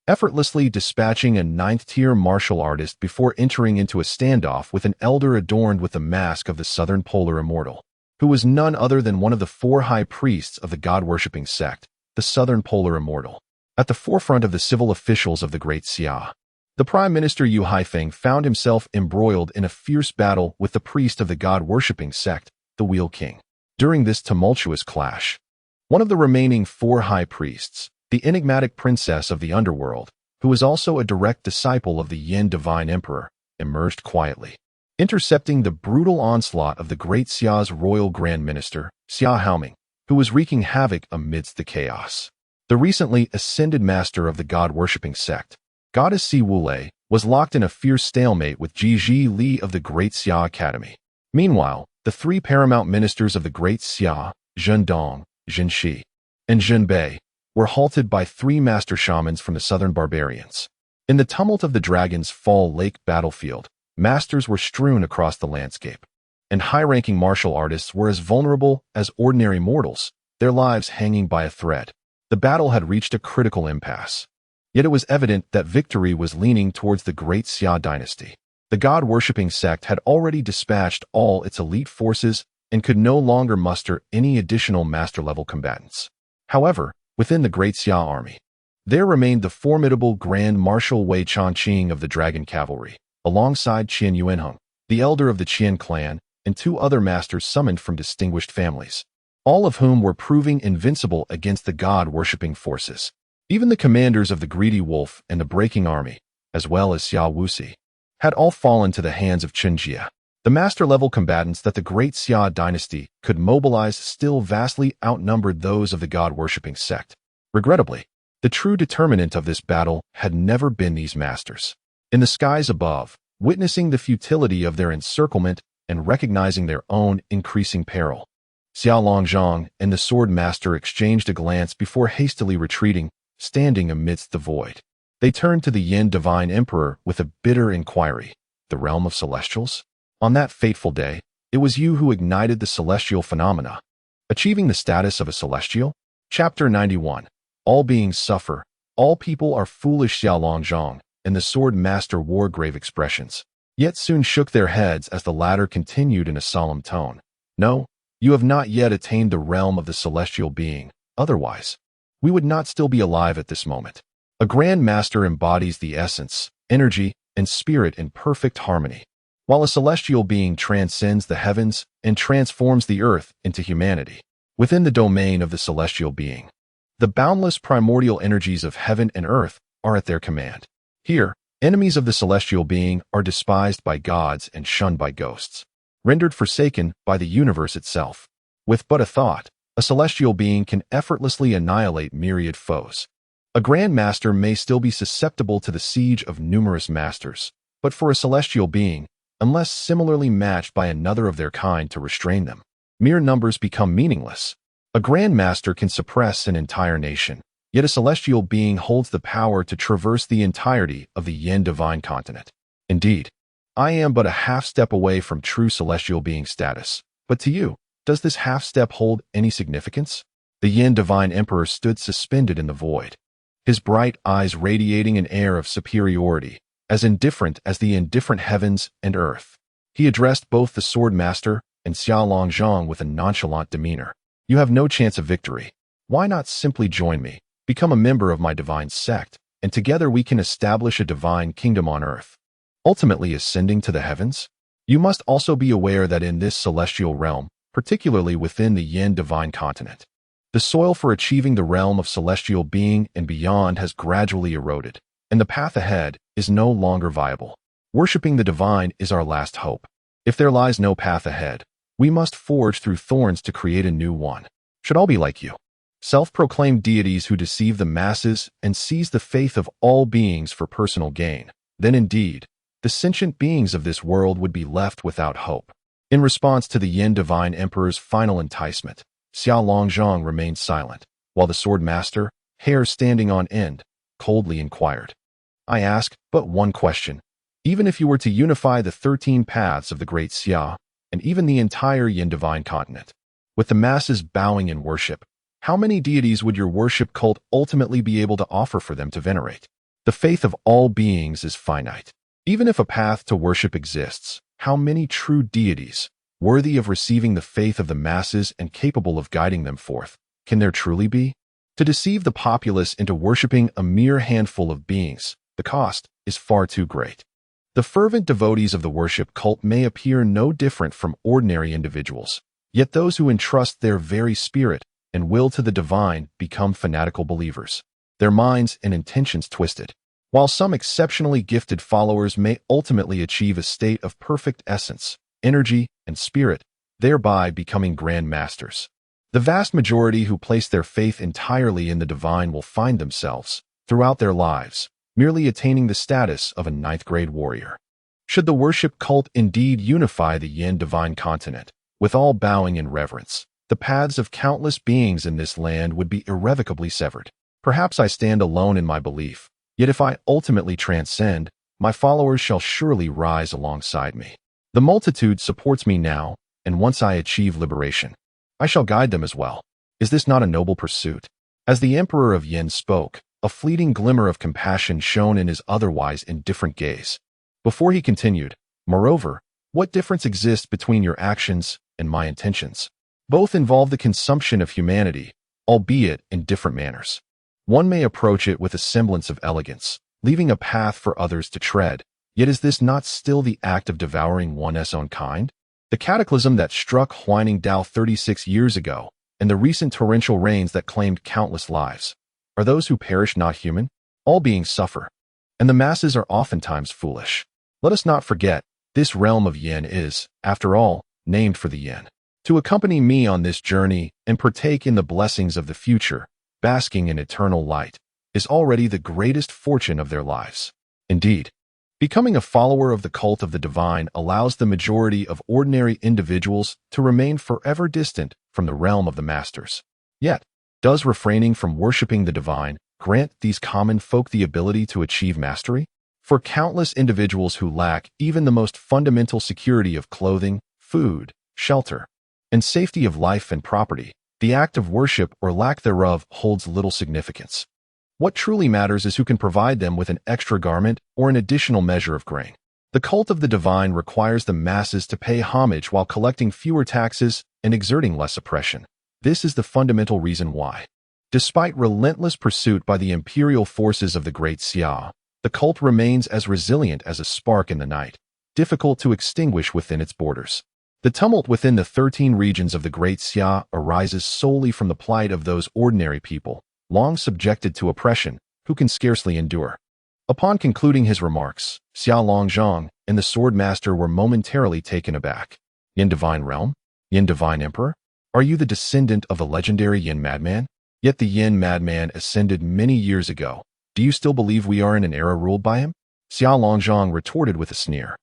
effortlessly dispatching a 9th-tier martial artist before entering into a standoff with an elder adorned with the mask of the Southern Polar Immortal, who was none other than one of the 4 high priests of the god-worshipping sect, the Southern Polar Immortal. At the forefront of the civil officials of the Great Xia, the Prime Minister Yu Haifeng found himself embroiled in a fierce battle with the priest of the god-worshipping sect, the Wheel King. During this tumultuous clash, one of the remaining 4 high priests, the enigmatic princess of the underworld, who was also a direct disciple of the Yin Divine Emperor, emerged quietly, intercepting the brutal onslaught of the Great Xia's royal Grand Minister, Xia Haoming, who was wreaking havoc amidst the chaos. The recently ascended master of the god-worshipping sect, Goddess Si Wulei, was locked in a fierce stalemate with Ji Li of the Great Xia Academy. Meanwhile, the 3 paramount ministers of the Great Xia, Zhen Dong, Zhen Shi, and Zhen Bei, were halted by 3 master shamans from the southern barbarians. In the tumult of the Dragon's Fall Lake battlefield, masters were strewn across the landscape, and high-ranking martial artists were as vulnerable as ordinary mortals, their lives hanging by a thread. The battle had reached a critical impasse. Yet it was evident that victory was leaning towards the Great Xia dynasty. The god-worshipping sect had already dispatched all its elite forces and could no longer muster any additional master-level combatants. However, within the Great Xia army, there remained the formidable Grand Marshal Wei Changqing of the Dragon Cavalry, alongside Qian Yuanheng, the elder of the Qian clan, and 2 other masters summoned from distinguished families, all of whom were proving invincible against the god-worshipping forces. Even the commanders of the Greedy Wolf and the Breaking Army, as well as Xia Wuxi, had all fallen to the hands of Chen Jie. The master-level combatants that the Great Xia dynasty could mobilize still vastly outnumbered those of the god-worshipping sect. Regrettably, the true determinant of this battle had never been these masters. In the skies above, witnessing the futility of their encirclement and recognizing their own increasing peril, Xiao Longzhong and the sword master exchanged a glance before hastily retreating, standing amidst the void. They turned to the Yin Divine Emperor with a bitter inquiry. The realm of celestials? On that fateful day, it was you who ignited the celestial phenomena, achieving the status of a celestial? Chapter 91. All beings suffer, all people are foolish. Xiao Longzhong and the sword master wore grave expressions, yet soon shook their heads as the latter continued in a solemn tone. No, you have not yet attained the realm of the celestial being, otherwise, we would not still be alive at this moment. A Grand Master embodies the essence, energy, and spirit in perfect harmony, while a celestial being transcends the heavens and transforms the earth into humanity. Within the domain of the celestial being, the boundless primordial energies of heaven and earth are at their command. Here, enemies of the celestial being are despised by gods and shunned by ghosts, rendered forsaken by the universe itself. With but a thought, a celestial being can effortlessly annihilate myriad foes. A Grand Master may still be susceptible to the siege of numerous masters, but for a celestial being, unless similarly matched by another of their kind to restrain them, mere numbers become meaningless. A Grand Master can suppress an entire nation, yet a celestial being holds the power to traverse the entirety of the Yin Divine Continent. Indeed, I am but a half-step away from true celestial being status, but to you, does this half-step hold any significance? The Yin Divine Emperor stood suspended in the void, his bright eyes radiating an air of superiority, as indifferent as the indifferent heavens and earth. He addressed both the sword master and Xiao Longzhong with a nonchalant demeanor. You have no chance of victory. Why not simply join me, become a member of my divine sect, and together we can establish a divine kingdom on earth, ultimately ascending to the heavens? You must also be aware that in this celestial realm, particularly within the Yin Divine Continent, the soil for achieving the realm of celestial being and beyond has gradually eroded, and the path ahead is no longer viable. Worshipping the divine is our last hope. If there lies no path ahead, we must forge through thorns to create a new one. Should all be like you, self-proclaimed deities who deceive the masses and seize the faith of all beings for personal gain, then indeed, the sentient beings of this world would be left without hope. In response to the Yin Divine Emperor's final enticement, Xiao Longzhong remained silent, while the sword master, hair standing on end, coldly inquired. I ask but one question. Even if you were to unify the 13 paths of the Great Xia, and even the entire Yin Divine Continent, with the masses bowing in worship, how many deities would your worship cult ultimately be able to offer for them to venerate? The faith of all beings is finite. Even if a path to worship exists, how many true deities, worthy of receiving the faith of the masses and capable of guiding them forth, can there truly be? To deceive the populace into worshipping a mere handful of beings, the cost is far too great. The fervent devotees of the worship cult may appear no different from ordinary individuals, Yet those who entrust their very spirit and will to the divine become fanatical believers, their minds and intentions twisted. While some exceptionally gifted followers may ultimately achieve a state of perfect essence, energy, and spirit, thereby becoming grand masters, the vast majority who place their faith entirely in the divine will find themselves, throughout their lives, merely attaining the status of a ninth-grade warrior. Should the worship cult indeed unify the yin divine continent, with all bowing in reverence, the paths of countless beings in this land would be irrevocably severed. Perhaps I stand alone in my belief, yet if I ultimately transcend, my followers shall surely rise alongside me. The multitude supports me now, and once I achieve liberation, I shall guide them as well. Is this not a noble pursuit? As the Emperor of Yin spoke, a fleeting glimmer of compassion shone in his otherwise indifferent gaze. Before he continued, moreover, what difference exists between your actions and my intentions? Both involve the consumption of humanity, albeit in different manners. One may approach it with a semblance of elegance, leaving a path for others to tread, yet is this not still the act of devouring one's own kind? The cataclysm that struck Huaining Dao 36 years ago, and the recent torrential rains that claimed countless lives, are those who perish not human? All beings suffer, and the masses are oftentimes foolish. Let us not forget, this realm of yin is, after all, named for the yin. To accompany me on this journey and partake in the blessings of the future, basking in eternal light, is already the greatest fortune of their lives. Indeed, becoming a follower of the cult of the divine allows the majority of ordinary individuals to remain forever distant from the realm of the masters. Yet, does refraining from worshiping the divine grant these common folk the ability to achieve mastery? For countless individuals who lack even the most fundamental security of clothing, food, shelter, and safety of life and property, the act of worship or lack thereof holds little significance. What truly matters is who can provide them with an extra garment or an additional measure of grain. The cult of the divine requires the masses to pay homage while collecting fewer taxes and exerting less oppression. This is the fundamental reason why, despite relentless pursuit by the imperial forces of the Great Xia, the cult remains as resilient as a spark in the night, difficult to extinguish within its borders. The tumult within the 13 regions of the Great Xia arises solely from the plight of those ordinary people, long subjected to oppression, who can scarcely endure. Upon concluding his remarks, Xia Longzhang and the Sword Master were momentarily taken aback. Yin Divine Realm? Yin Divine Emperor? Are you the descendant of the legendary Yin Madman? Yet the Yin Madman ascended many years ago. Do you still believe we are in an era ruled by him? Xia Longzhang retorted with a sneer.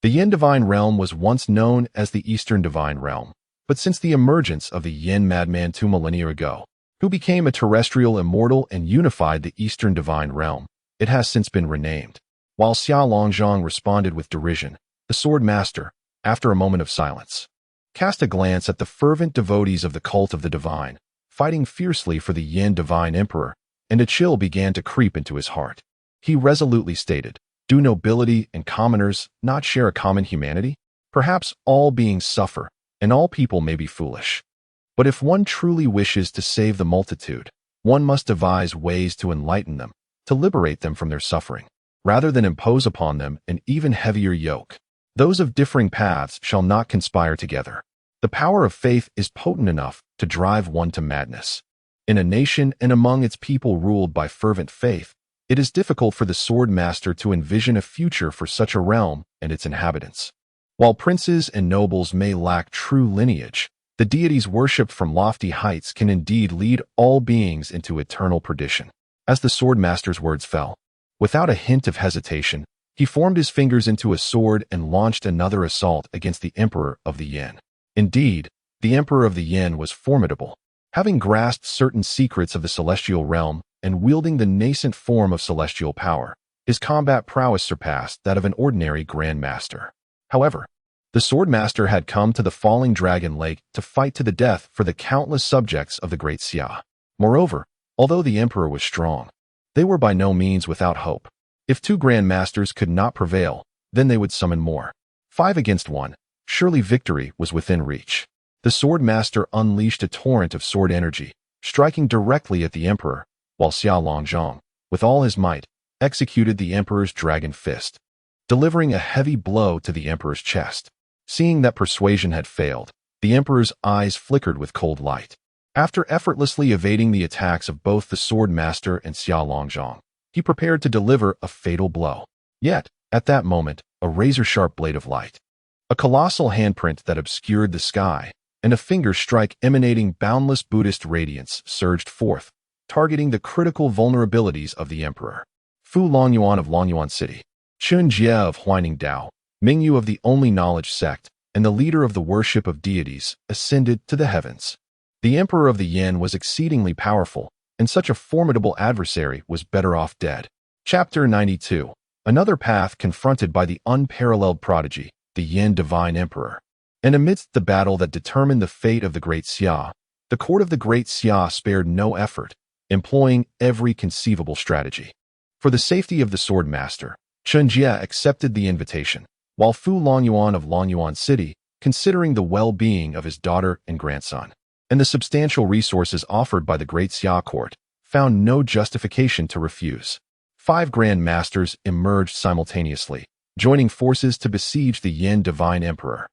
The Yin Divine Realm was once known as the Eastern Divine Realm, but since the emergence of the Yin Madman 2 millennia ago, who became a terrestrial immortal and unified the Eastern Divine Realm, it has since been renamed. While Xia Longzhang responded with derision, the Sword Master, after a moment of silence, cast a glance at the fervent devotees of the cult of the divine, fighting fiercely for the Yin Divine Emperor, and a chill began to creep into his heart. He resolutely stated, "Do nobility and commoners not share a common humanity? Perhaps all beings suffer, and all people may be foolish. But if one truly wishes to save the multitude, one must devise ways to enlighten them, to liberate them from their suffering, rather than impose upon them an even heavier yoke. Those of differing paths shall not conspire together. The power of faith is potent enough to drive one to madness. In a nation and among its people ruled by fervent faith, it is difficult for the Sword Master to envision a future for such a realm and its inhabitants. While princes and nobles may lack true lineage, the deities worshipped from lofty heights can indeed lead all beings into eternal perdition." As the Sword Master's words fell, without a hint of hesitation, he formed his fingers into a sword and launched another assault against the Emperor of the Yin. Indeed, the Emperor of the Yin was formidable. Having grasped certain secrets of the celestial realm and wielding the nascent form of celestial power, his combat prowess surpassed that of an ordinary Grand Master. However, the Sword Master had come to the Falling Dragon Lake to fight to the death for the countless subjects of the Great Xia. Moreover, although the Emperor was strong, they were by no means without hope. If 2 Grand Masters could not prevail, then they would summon more. 5 against 1, surely victory was within reach. The Sword Master unleashed a torrent of sword energy, striking directly at the Emperor, while Xia Longzhang, with all his might, executed the Emperor's dragon fist, delivering a heavy blow to the Emperor's chest. Seeing that persuasion had failed, The emperor's eyes flickered with cold light. After effortlessly evading the attacks of both the sword master and Xia Longzhong, he prepared to deliver a fatal blow. Yet, at that moment, a razor-sharp blade of light, a colossal handprint that obscured the sky, and a finger strike emanating boundless Buddhist radiance surged forth, targeting the critical vulnerabilities of the emperor. Fu Longyuan of Longyuan City, Chen Jie of Huaining Dao, Mingyu of the Only Knowledge sect, and the leader of the worship of deities, ascended to the heavens. The emperor of the Yin was exceedingly powerful, and such a formidable adversary was better off dead. Chapter 92. Another path confronted by the unparalleled prodigy, the Yin Divine Emperor. And amidst the battle that determined the fate of the Great Xia, the court of the Great Xia spared no effort, employing every conceivable strategy. For the safety of the sword master, Chen Jie accepted the invitation, while Fu Longyuan of Longyuan City, considering the well-being of his daughter and grandson, and the substantial resources offered by the Great Xia court, found no justification to refuse. 5 Grand Masters emerged simultaneously, joining forces to besiege the Yin Divine Emperor.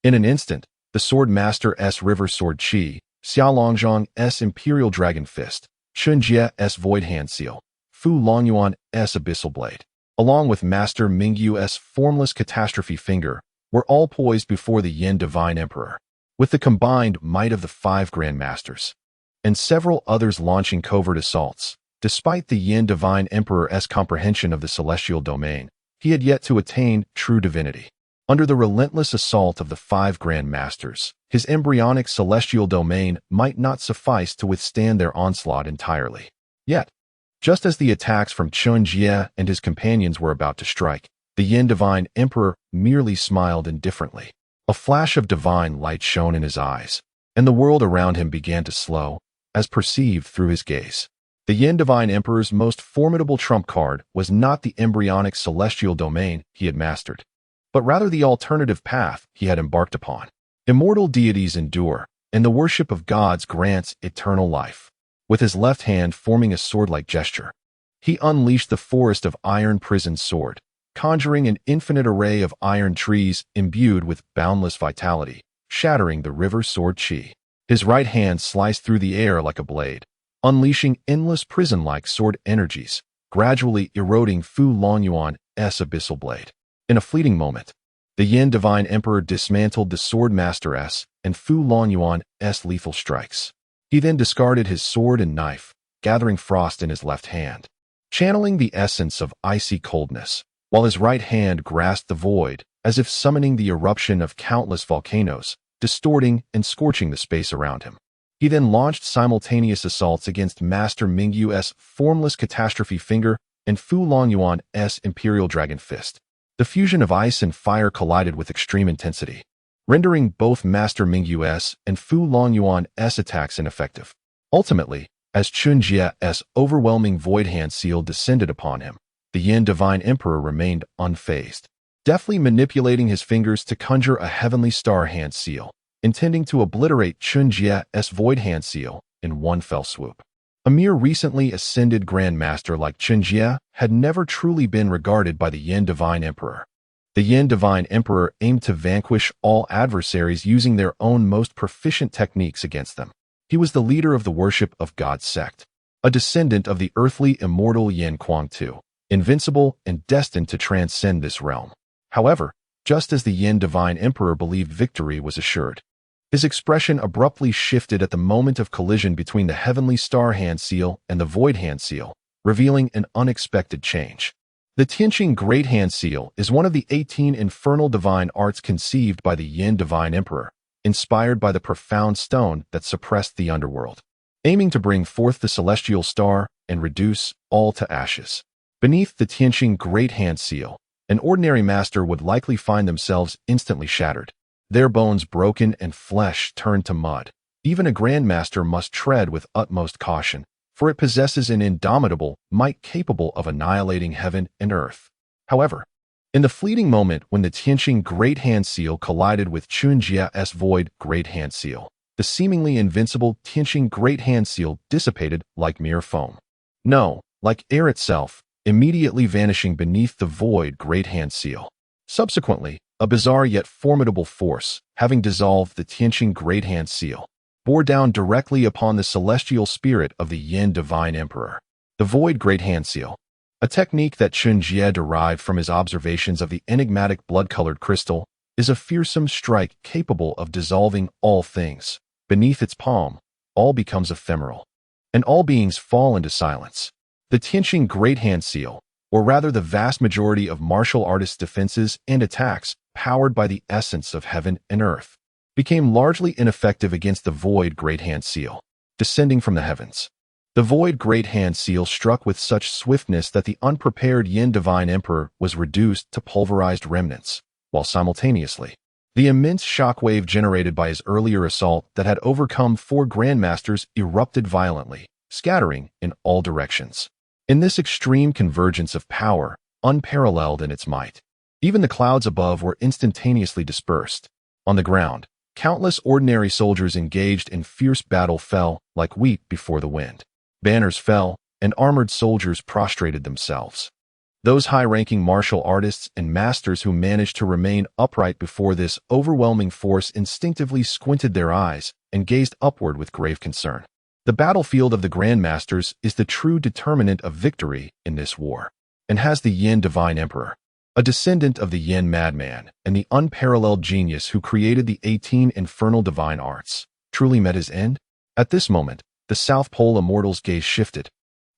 In an instant, the Sword Master's River Sword Qi, Xia Longzhong's Imperial Dragon Fist, Chen Jie's Void Hand Seal, Fu Longyuan's Abyssal Blade, along with Master Mingyu's Formless Catastrophe Finger, were all poised before the Yin Divine Emperor. With the combined might of the 5 Grand Masters, and several others launching covert assaults, despite the Yin Divine Emperor's comprehension of the celestial domain, he had yet to attain true divinity. Under the relentless assault of the 5 Grand Masters, his embryonic celestial domain might not suffice to withstand their onslaught entirely. Yet, just as the attacks from Chen Jie and his companions were about to strike, the Yin Divine Emperor merely smiled indifferently. A flash of divine light shone in his eyes, and the world around him began to slow, as perceived through his gaze. The Yin Divine Emperor's most formidable trump card was not the embryonic celestial domain he had mastered, but rather the alternative path he had embarked upon. Immortal deities endure, and the worship of gods grants eternal life. With his left hand forming a sword-like gesture, he unleashed the forest of iron prisoned sword, conjuring an infinite array of iron trees imbued with boundless vitality, shattering the river sword Qi. His right hand sliced through the air like a blade, unleashing endless prison-like sword energies, gradually eroding Fu Longyuan's Abyssal Blade. In a fleeting moment, the Yin Divine Emperor dismantled the Sword Master's and Fu Longyuan's lethal strikes. He then discarded his sword and knife, gathering frost in his left hand, channeling the essence of icy coldness, while his right hand grasped the void, as if summoning the eruption of countless volcanoes, distorting and scorching the space around him. He then launched simultaneous assaults against Master Mingyu's Formless Catastrophe Finger and Fu Longyuan's Imperial Dragon Fist. The fusion of ice and fire collided with extreme intensity, rendering both Master Mingyu's and Fu Longyuan's attacks ineffective. Ultimately, as Chen Jie's overwhelming Void Hand Seal descended upon him, the Yin Divine Emperor remained unfazed, deftly manipulating his fingers to conjure a heavenly star hand seal, intending to obliterate Chen Jie's Void Hand Seal in one fell swoop. A mere recently ascended Grand Master like Chen Jie had never truly been regarded by the Yin Divine Emperor. The Yin Divine Emperor aimed to vanquish all adversaries using their own most proficient techniques against them. He was the leader of the worship of God sect, a descendant of the earthly immortal Yin Kuang Tu, invincible and destined to transcend this realm. However, just as the Yin Divine Emperor believed victory was assured, his expression abruptly shifted at the moment of collision between the Heavenly Star Hand Seal and the Void Hand Seal, revealing an unexpected change. The Tianqing Great Hand Seal is one of the 18 infernal divine arts conceived by the Yin Divine Emperor, inspired by the profound stone that suppressed the underworld, aiming to bring forth the celestial star and reduce all to ashes. Beneath the Tianqing Great Hand Seal, an ordinary master would likely find themselves instantly shattered, their bones broken and flesh turned to mud. Even a grandmaster must tread with utmost caution, for it possesses an indomitable might capable of annihilating heaven and earth. However, in the fleeting moment when the Tianqing Great Hand Seal collided with Chen Jie's Void Great Hand Seal, the seemingly invincible Tianqing Great Hand Seal dissipated like mere foam. No, like air itself, immediately vanishing beneath the Void Great Hand Seal. Subsequently, a bizarre yet formidable force, having dissolved the Tianqing Great Hand Seal, bore down directly upon the celestial spirit of the Yin Divine Emperor. The Void Great Hand Seal, a technique that Chen Jie derived from his observations of the enigmatic blood-colored crystal, is a fearsome strike capable of dissolving all things. Beneath its palm, all becomes ephemeral, and all beings fall into silence. The Tianqing Great Hand Seal, or rather the vast majority of martial artists' defenses and attacks, powered by the essence of heaven and earth, became largely ineffective against the Void Great Hand Seal, descending from the heavens. The Void Great Hand Seal struck with such swiftness that the unprepared Yin Divine Emperor was reduced to pulverized remnants, while simultaneously, the immense shockwave generated by his earlier assault that had overcome 4 grandmasters erupted violently, scattering in all directions. In this extreme convergence of power, unparalleled in its might, even the clouds above were instantaneously dispersed. On the ground, countless ordinary soldiers engaged in fierce battle fell like wheat before the wind. Banners fell, and armored soldiers prostrated themselves. Those high-ranking martial artists and masters who managed to remain upright before this overwhelming force instinctively squinted their eyes and gazed upward with grave concern. The battlefield of the Grandmasters is the true determinant of victory in this war, and has the Yin Divine Emperor, a descendant of the Yin Madman and the unparalleled genius who created the 18 infernal divine arts, truly met his end? At this moment, the South Pole Immortal's gaze shifted,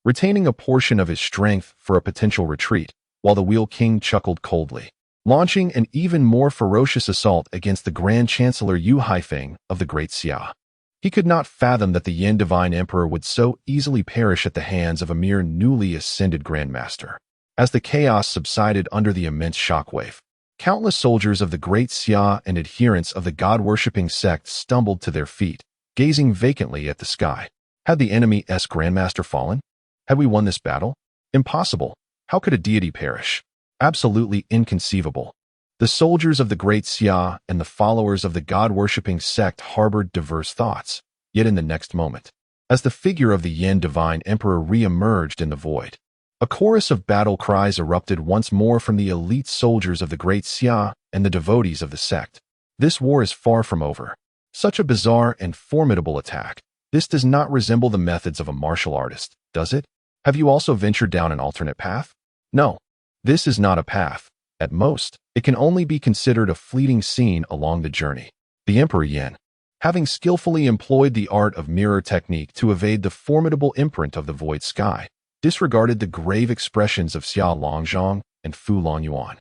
retaining a portion of his strength for a potential retreat, while the Wheel King chuckled coldly, launching an even more ferocious assault against the Grand Chancellor Yu Haifeng of the Great Xia. He could not fathom that the Yin Divine Emperor would so easily perish at the hands of a mere newly ascended Grandmaster. As the chaos subsided under the immense shockwave, countless soldiers of the Great Xia and adherents of the god-worshipping sect stumbled to their feet, gazing vacantly at the sky. Had the enemy's Grandmaster fallen? Had we won this battle? Impossible. How could a deity perish? Absolutely inconceivable. The soldiers of the Great Xia and the followers of the god-worshipping sect harbored diverse thoughts. Yet in the next moment, as the figure of the Yin Divine Emperor re-emerged in the void, a chorus of battle cries erupted once more from the elite soldiers of the Great Xia and the devotees of the sect. This war is far from over. Such a bizarre and formidable attack. This does not resemble the methods of a martial artist, does it? Have you also ventured down an alternate path? No. This is not a path. At most, it can only be considered a fleeting scene along the journey. The Emperor Yin, having skillfully employed the art of mirror technique to evade the formidable imprint of the void sky, disregarded the grave expressions of Xia Longzhong and Fu Longyuan.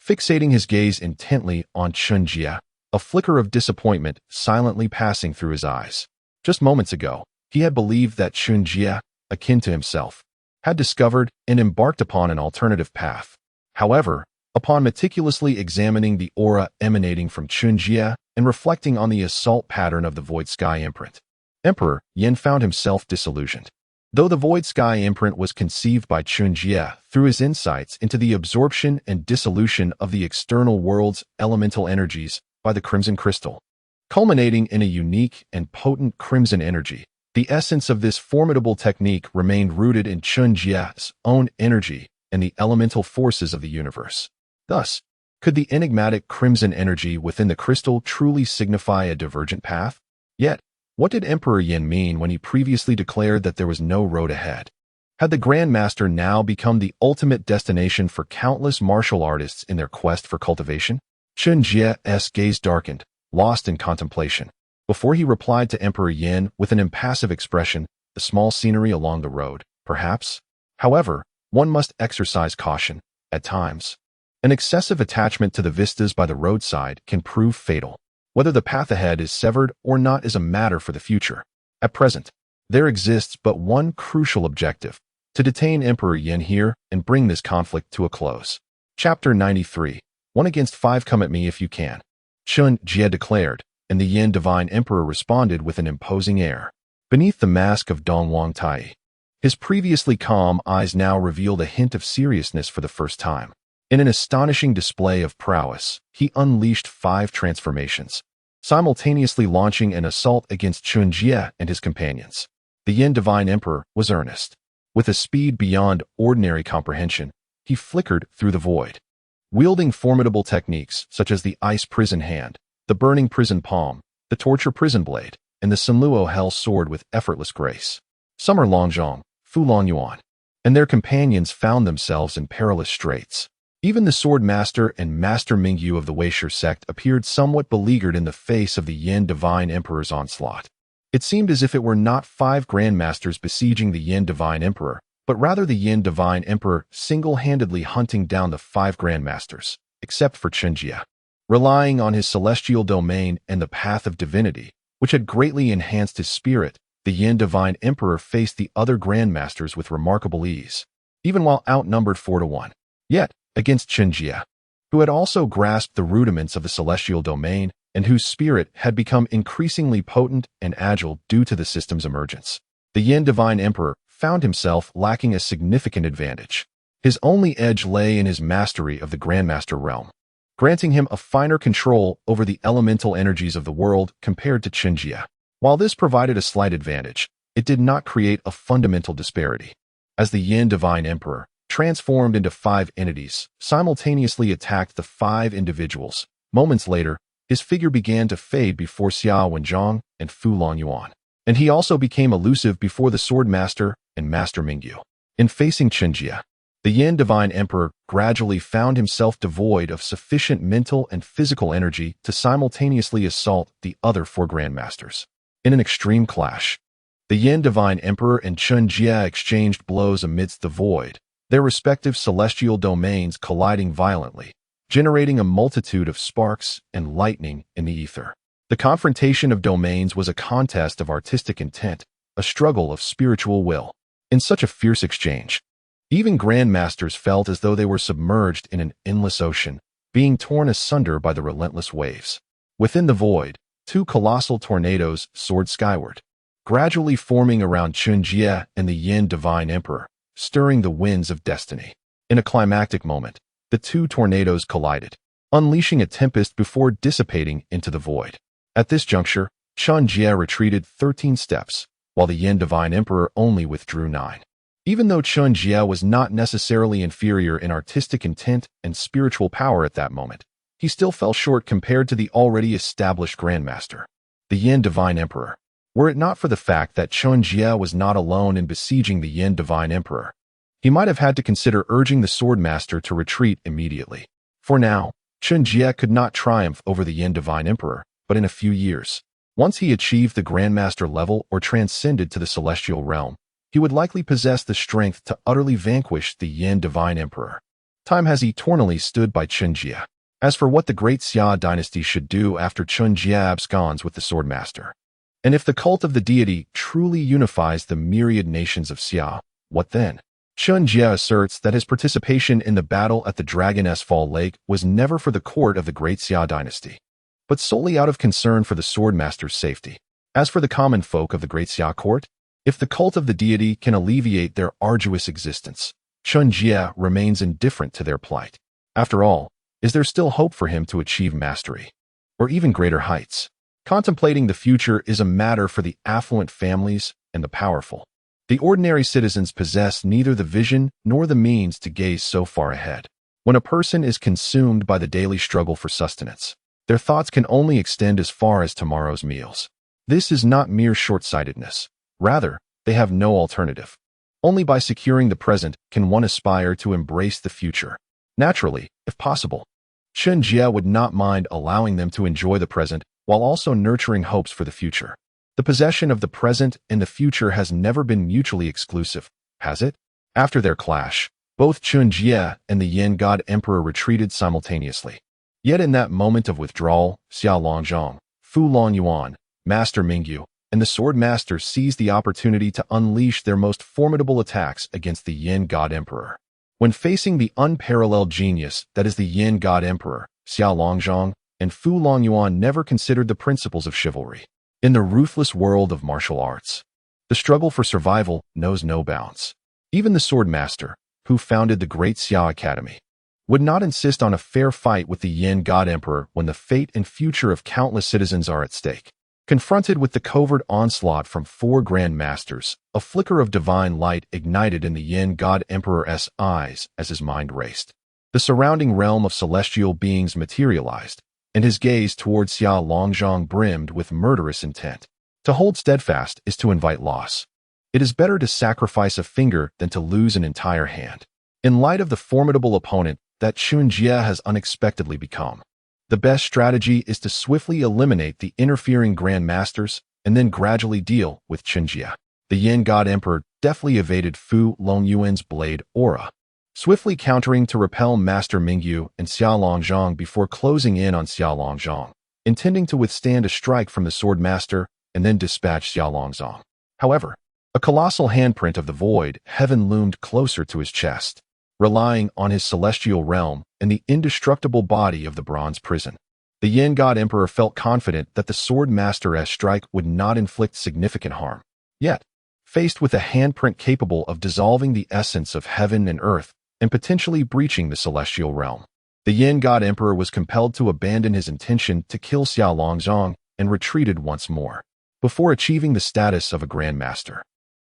Fixating his gaze intently on Chen Jie, a flicker of disappointment silently passing through his eyes. Just moments ago, he had believed that Chen Jie, akin to himself, had discovered and embarked upon an alternative path. However, upon meticulously examining the aura emanating from Chen Jie and reflecting on the assault pattern of the Void Sky imprint, Emperor Yin found himself disillusioned. Though the Void Sky imprint was conceived by Chen Jie through his insights into the absorption and dissolution of the external world's elemental energies by the Crimson Crystal, culminating in a unique and potent crimson energy, the essence of this formidable technique remained rooted in Chen Jie's own energy and the elemental forces of the universe. Thus, could the enigmatic crimson energy within the crystal truly signify a divergent path? Yet, what did Emperor Yin mean when he previously declared that there was no road ahead? Had the Grandmaster now become the ultimate destination for countless martial artists in their quest for cultivation? Chen Jie's gaze darkened, lost in contemplation. Before he replied to Emperor Yin with an impassive expression, the small scenery along the road, perhaps. However, one must exercise caution. At times, an excessive attachment to the vistas by the roadside can prove fatal. Whether the path ahead is severed or not is a matter for the future. At present, there exists but one crucial objective: to detain Emperor Yin here and bring this conflict to a close. Chapter 93. 1 against 5. Come at me if you can, Chen Jie declared, and the Yin Divine Emperor responded with an imposing air. Beneath the mask of Dongwang Tai, his previously calm eyes now revealed a hint of seriousness for the first time. In an astonishing display of prowess, he unleashed 5 transformations, simultaneously launching an assault against Chen Jie and his companions. The Yin Divine Emperor was earnest. With a speed beyond ordinary comprehension, he flickered through the void, wielding formidable techniques such as the ice prison hand, the burning prison palm, the torture prison blade, and the Sunluo hell sword with effortless grace. Summer Longzhong, Fu Longyuan, and their companions found themselves in perilous straits. Even the sword master and master Mingyu of the Weisher sect appeared somewhat beleaguered in the face of the Yin Divine Emperor's onslaught. It seemed as if it were not 5 grandmasters besieging the Yin Divine Emperor, but rather the Yin Divine Emperor single-handedly hunting down the 5 grandmasters, except for Chen Jie. Relying on his celestial domain and the path of divinity, which had greatly enhanced his spirit, the Yin Divine Emperor faced the other grandmasters with remarkable ease, even while outnumbered 4-1. Yet, against Chen Jie, who had also grasped the rudiments of the celestial domain and whose spirit had become increasingly potent and agile due to the system's emergence, the Yin Divine Emperor found himself lacking a significant advantage. His only edge lay in his mastery of the Grandmaster realm, granting him a finer control over the elemental energies of the world compared to Chen Jie. While this provided a slight advantage, it did not create a fundamental disparity. As the Yin Divine Emperor, transformed into 5 entities, simultaneously attacked the 5 individuals, moments later, his figure began to fade before Xia Wenzhong and Fu Longyuan, and he also became elusive before the Sword Master and Master Mingyu. In facing Chen Jie, the Yin Divine Emperor gradually found himself devoid of sufficient mental and physical energy to simultaneously assault the other 4 grandmasters. In an extreme clash, the Yin Divine Emperor and Chen Jie exchanged blows amidst the void, their respective celestial domains colliding violently, generating a multitude of sparks and lightning in the ether. The confrontation of domains was a contest of artistic intent, a struggle of spiritual will. In such a fierce exchange, even grandmasters felt as though they were submerged in an endless ocean, being torn asunder by the relentless waves. Within the void, 2 colossal tornadoes soared skyward, gradually forming around Chen Jie and the Yin Divine Emperor, stirring the winds of destiny. In a climactic moment, the 2 tornadoes collided, unleashing a tempest before dissipating into the void. At this juncture, Chen Jie retreated 13 steps, while the Yin Divine Emperor only withdrew 9. Even though Chen Jie was not necessarily inferior in artistic intent and spiritual power at that moment, he still fell short compared to the already established Grandmaster, the Yin Divine Emperor. Were it not for the fact that Chen Jie was not alone in besieging the Yin Divine Emperor, he might have had to consider urging the Sword Master to retreat immediately. For now, Chen Jie could not triumph over the Yin Divine Emperor, but in a few years, once he achieved the Grandmaster level or transcended to the Celestial Realm, he would likely possess the strength to utterly vanquish the Yin Divine Emperor. Time has eternally stood by Chen Jie. As for what the great Xia dynasty should do after Chen Jie absconds with the Sword Master, and if the cult of the deity truly unifies the myriad nations of Xia, what then? Chen Jie asserts that his participation in the battle at the Dragoness Fall Lake was never for the court of the great Xia dynasty, but solely out of concern for the Sword Master's safety. As for the common folk of the great Xia court, if the cult of the deity can alleviate their arduous existence, Chen Jie remains indifferent to their plight. After all, is there still hope for him to achieve mastery, or even greater heights? Contemplating the future is a matter for the affluent families and the powerful. The ordinary citizens possess neither the vision nor the means to gaze so far ahead. When a person is consumed by the daily struggle for sustenance, their thoughts can only extend as far as tomorrow's meals. This is not mere short-sightedness. Rather, they have no alternative. Only by securing the present can one aspire to embrace the future. Naturally, if possible, Chen Jie would not mind allowing them to enjoy the present while also nurturing hopes for the future. The possession of the present and the future has never been mutually exclusive, has it? After their clash, both Chen Jie and the Yin God Emperor retreated simultaneously. Yet in that moment of withdrawal, Xia Longzhong, Fu Longyuan, Master Mingyu, and the Sword Master seized the opportunity to unleash their most formidable attacks against the Yin God Emperor. When facing the unparalleled genius that is the Yin God Emperor, Xia Longzhong and Fu Longyuan never considered the principles of chivalry. In the ruthless world of martial arts, the struggle for survival knows no bounds. Even the Sword Master, who founded the Great Xia Academy, would not insist on a fair fight with the Yin God Emperor when the fate and future of countless citizens are at stake. Confronted with the covert onslaught from 4 Grand Masters, a flicker of divine light ignited in the Yin God Emperor's eyes as his mind raced. The surrounding realm of celestial beings materialized, and his gaze towards Xia Longzhong brimmed with murderous intent. To hold steadfast is to invite loss. It is better to sacrifice a finger than to lose an entire hand. In light of the formidable opponent that Chen Jie has unexpectedly become, the best strategy is to swiftly eliminate the interfering Grand Masters and then gradually deal with Chen Jie. The Yin God Emperor deftly evaded Fu Longyuan's blade aura, swiftly countering to repel Master Mingyu and Xia Longzhong before closing in on Xia Longzhong, intending to withstand a strike from the Sword Master and then dispatch Xia Longzhong. However, a colossal handprint of the void heaven loomed closer to his chest, relying on his celestial realm and the indestructible body of the bronze prison. The Yin God Emperor felt confident that the Sword Master's strike would not inflict significant harm. Yet, faced with a handprint capable of dissolving the essence of heaven and earth and potentially breaching the celestial realm, the Yin God Emperor was compelled to abandon his intention to kill Xia Longzhong and retreated once more. Before achieving the status of a Grand Master,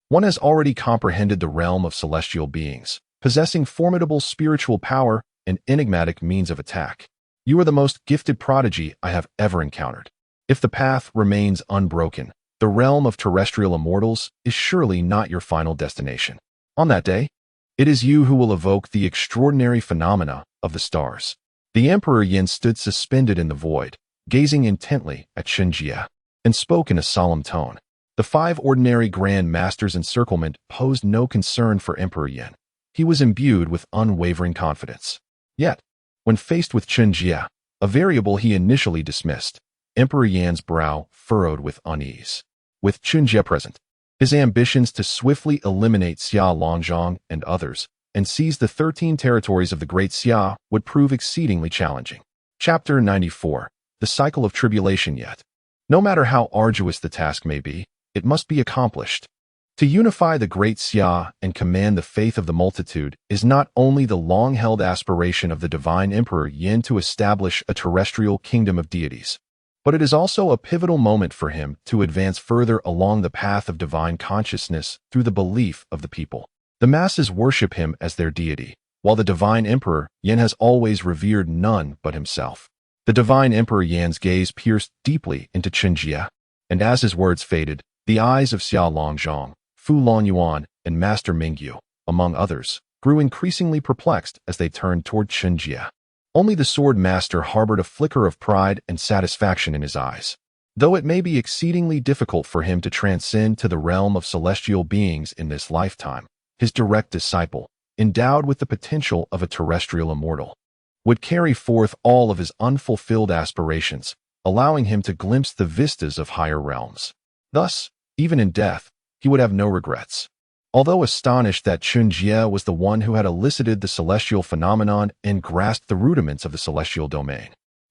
one has already comprehended the realm of celestial beings, possessing formidable spiritual power and enigmatic means of attack. You are the most gifted prodigy I have ever encountered. If the path remains unbroken, the realm of terrestrial immortals is surely not your final destination. On that day, it is you who will evoke the extraordinary phenomena of the stars. The Emperor Yin stood suspended in the void, gazing intently at Chen Jie, and spoke in a solemn tone. The 5 ordinary Grand Masters' encirclement posed no concern for Emperor Yin. He was imbued with unwavering confidence. Yet, when faced with Chen Jie, a variable he initially dismissed, Emperor Yan's brow furrowed with unease. With Chen Jie present, his ambitions to swiftly eliminate Xia Longzhong and others and seize the 13 territories of the Great Xia would prove exceedingly challenging. Chapter 94. The Cycle of Tribulation. Yet, no matter how arduous the task may be, it must be accomplished. To unify the Great Xia and command the faith of the multitude is not only the long-held aspiration of the Divine Emperor Yin to establish a terrestrial kingdom of deities, but it is also a pivotal moment for him to advance further along the path of divine consciousness through the belief of the people. The masses worship him as their deity, while the Divine Emperor Yin has always revered none but himself. The Divine Emperor Yan's gaze pierced deeply into Chen Jie, and as his words faded, the eyes of Xia Longzhong, Fu Longyuan, and Master Mingyu, among others, grew increasingly perplexed as they turned toward Chen Jie. Only the Sword Master harbored a flicker of pride and satisfaction in his eyes. Though it may be exceedingly difficult for him to transcend to the realm of celestial beings in this lifetime, his direct disciple, endowed with the potential of a terrestrial immortal, would carry forth all of his unfulfilled aspirations, allowing him to glimpse the vistas of higher realms. Thus, even in death, he would have no regrets. Although astonished that Chen Jie was the one who had elicited the celestial phenomenon and grasped the rudiments of the celestial domain,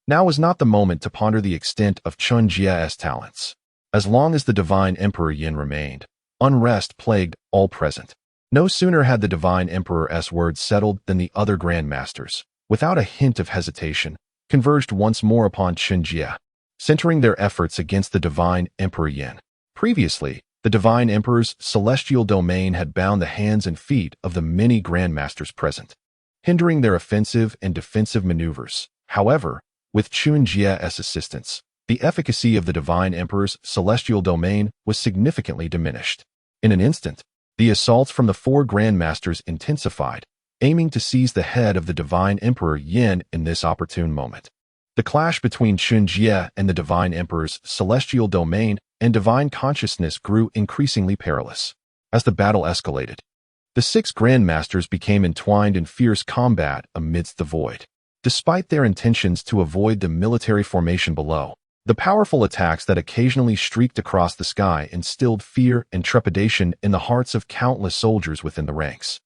now was not the moment to ponder the extent of Chen Jie's talents. As long as the Divine Emperor Yin remained, unrest plagued all present. No sooner had the Divine Emperor's words settled than the other Grand Masters, without a hint of hesitation, converged once more upon Chen Jie, centering their efforts against the Divine Emperor Yin. Previously, the Divine Emperor's celestial domain had bound the hands and feet of the many Grand Masters present, hindering their offensive and defensive maneuvers. However, with Chen Jie's assistance, the efficacy of the Divine Emperor's celestial domain was significantly diminished. In an instant, the assaults from the 4 Grand Masters intensified, aiming to seize the head of the Divine Emperor Yin in this opportune moment. The clash between Chen Jie and the Divine Emperor's celestial domain and divine consciousness grew increasingly perilous. As the battle escalated, the 6 Grand Masters became entwined in fierce combat amidst the void. Despite their intentions to avoid the military formation below, the powerful attacks that occasionally streaked across the sky instilled fear and trepidation in the hearts of countless soldiers within the ranks.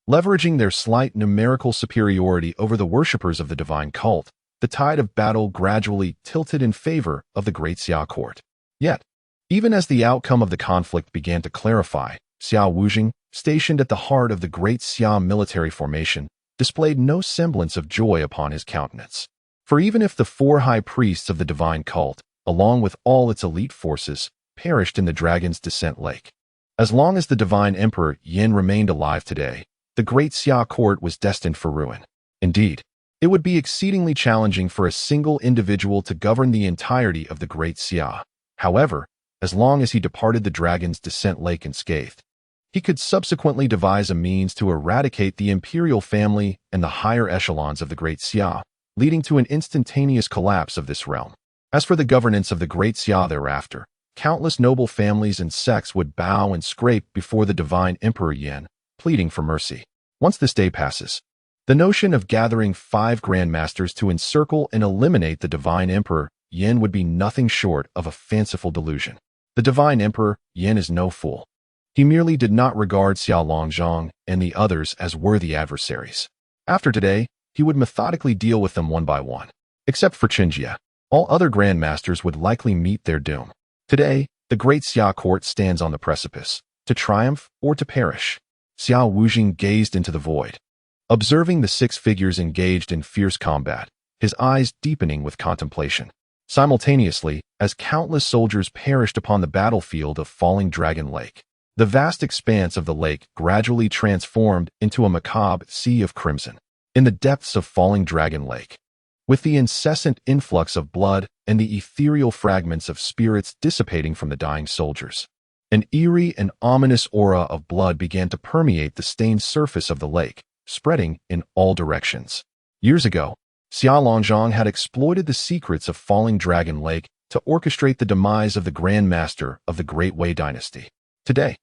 Leveraging their slight numerical superiority over the worshippers of the divine cult, the tide of battle gradually tilted in favor of the Great Xia court. Yet, even as the outcome of the conflict began to clarify, Xia Wujing, stationed at the heart of the Great Xia military formation, displayed no semblance of joy upon his countenance. For even if the 4 high priests of the divine cult, along with all its elite forces, perished in the Dragon's Descent Lake, as long as the Divine Emperor Yin remained alive today, the Great Xia court was destined for ruin. Indeed, it would be exceedingly challenging for a single individual to govern the entirety of the Great Xia. However, as long as he departed the dragon's descent lake unscathed, he could subsequently devise a means to eradicate the imperial family and the higher echelons of the Great Xia, leading to an instantaneous collapse of this realm. As for the governance of the Great Xia thereafter, countless noble families and sects would bow and scrape before the divine Emperor Yan, pleading for mercy. Once this day passes, the notion of gathering 5 grandmasters to encircle and eliminate the divine Emperor Yan would be nothing short of a fanciful delusion. The divine Emperor Yan is no fool. He merely did not regard Xiao Longzhong and the others as worthy adversaries. After today, he would methodically deal with them one by one. Except for Chen Jie, all other grandmasters would likely meet their doom. Today, the Great Xia court stands on the precipice, to triumph or to perish. Xiao Wujing gazed into the void, observing the 6 figures engaged in fierce combat, his eyes deepening with contemplation. Simultaneously, as countless soldiers perished upon the battlefield of Falling Dragon Lake, the vast expanse of the lake gradually transformed into a macabre sea of crimson. In the depths of Falling Dragon Lake, with the incessant influx of blood and the ethereal fragments of spirits dissipating from the dying soldiers, an eerie and ominous aura of blood began to permeate the stained surface of the lake, spreading in all directions. Years ago, Xiao Longzhong had exploited the secrets of Falling Dragon Lake to orchestrate the demise of the Grand Master of the Great Wei Dynasty. Today,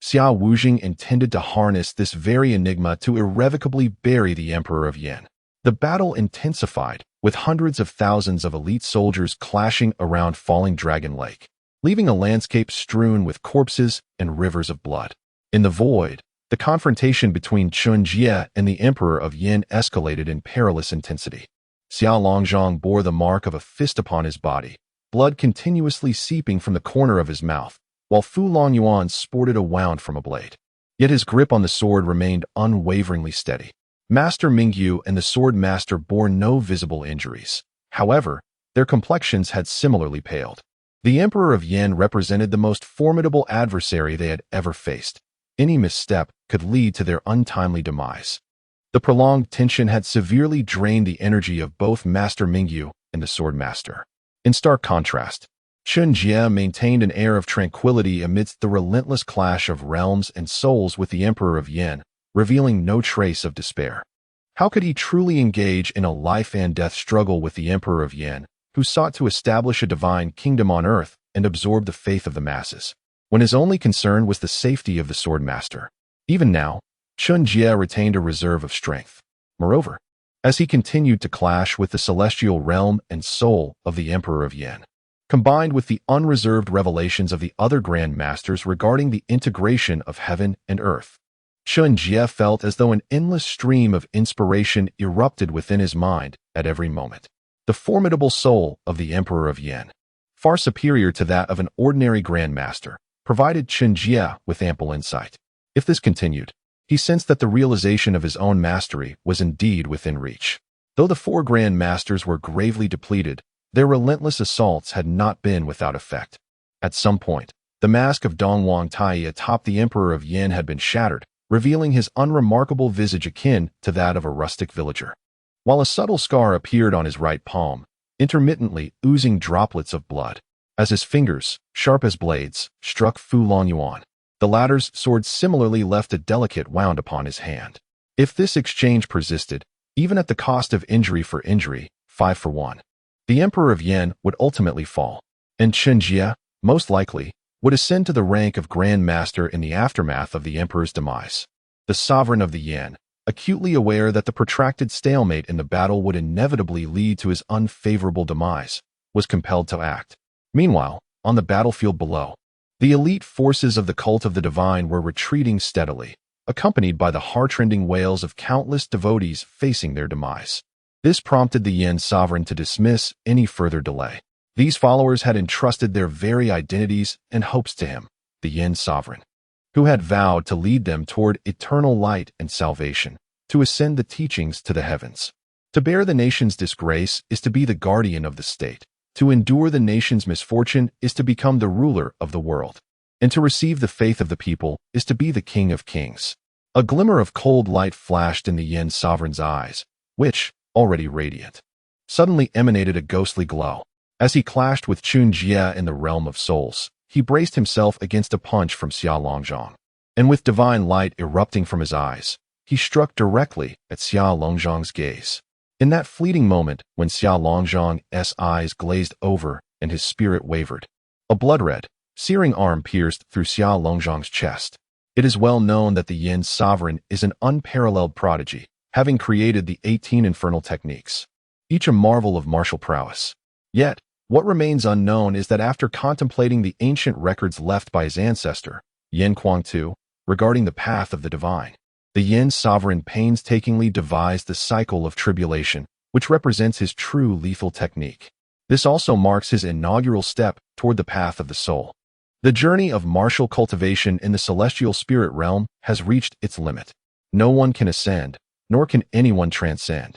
Xiao Wujing intended to harness this very enigma to irrevocably bury the Emperor of Yan. The battle intensified, with hundreds of thousands of elite soldiers clashing around Falling Dragon Lake, leaving a landscape strewn with corpses and rivers of blood. In the void, the confrontation between Chen Jie and the Emperor of Yan escalated in perilous intensity. Xiao Longzhong bore the mark of a fist upon his body, blood continuously seeping from the corner of his mouth, while Fu Longyuan sported a wound from a blade. Yet his grip on the sword remained unwaveringly steady. Master Mingyu and the sword master bore no visible injuries. However, their complexions had similarly paled. The Emperor of Yan represented the most formidable adversary they had ever faced. Any misstep could lead to their untimely demise. The prolonged tension had severely drained the energy of both Master Mingyu and the sword master. In stark contrast, Chen Jie maintained an air of tranquility amidst the relentless clash of realms and souls with the Emperor of Yan, revealing no trace of despair. How could he truly engage in a life-and-death struggle with the Emperor of Yan, who sought to establish a divine kingdom on earth and absorb the faith of the masses, when his only concern was the safety of the sword master? Even now, Chen Jie retained a reserve of strength. Moreover, as he continued to clash with the celestial realm and soul of the Emperor of Yan, combined with the unreserved revelations of the other Grand Masters regarding the integration of heaven and earth, Chen Jie felt as though an endless stream of inspiration erupted within his mind at every moment. The formidable soul of the Emperor of Yan, far superior to that of an ordinary Grand Master, provided Chen Jie with ample insight. If this continued, he sensed that the realization of his own mastery was indeed within reach. Though the 4 Grand Masters were gravely depleted, their relentless assaults had not been without effect. At some point, the mask of Dongwang Tai atop the Emperor of Yan had been shattered, revealing his unremarkable visage akin to that of a rustic villager, while a subtle scar appeared on his right palm, intermittently oozing droplets of blood, as his fingers, sharp as blades, struck Fu Longyuan. The latter's sword similarly left a delicate wound upon his hand. If this exchange persisted, even at the cost of injury for injury, 5 for 1, the Emperor of Yan would ultimately fall, and Chen Jie, most likely, would ascend to the rank of Grand Master in the aftermath of the Emperor's demise. The sovereign of the Yan, acutely aware that the protracted stalemate in the battle would inevitably lead to his unfavorable demise, was compelled to act. Meanwhile, on the battlefield below, the elite forces of the cult of the divine were retreating steadily, accompanied by the heart-rending wails of countless devotees facing their demise. This prompted the Yan sovereign to dismiss any further delay. These followers had entrusted their very identities and hopes to him, the Yan sovereign, who had vowed to lead them toward eternal light and salvation, to ascend the teachings to the heavens. To bear the nation's disgrace is to be the guardian of the state. To endure the nation's misfortune is to become the ruler of the world. And to receive the faith of the people is to be the king of kings. A glimmer of cold light flashed in the Yan sovereign's eyes, which, already radiant, suddenly emanated a ghostly glow. As he clashed with Chen Jie in the realm of souls, he braced himself against a punch from Xia Longzhang. And with divine light erupting from his eyes, he struck directly at Xia Longzhang's gaze. In that fleeting moment, when Xia Longzhang's eyes glazed over and his spirit wavered, a blood-red, searing arm pierced through Xia Longzhang's chest. It is well known that the Yin sovereign is an unparalleled prodigy, having created the 18 infernal techniques, each a marvel of martial prowess. Yet, what remains unknown is that after contemplating the ancient records left by his ancestor, Yin Kuang-tu, regarding the path of the divine, the Yin sovereign painstakingly devised the cycle of tribulation, which represents his true lethal technique. This also marks his inaugural step toward the path of the soul. The journey of martial cultivation in the celestial spirit realm has reached its limit. No one can ascend, nor can anyone transcend.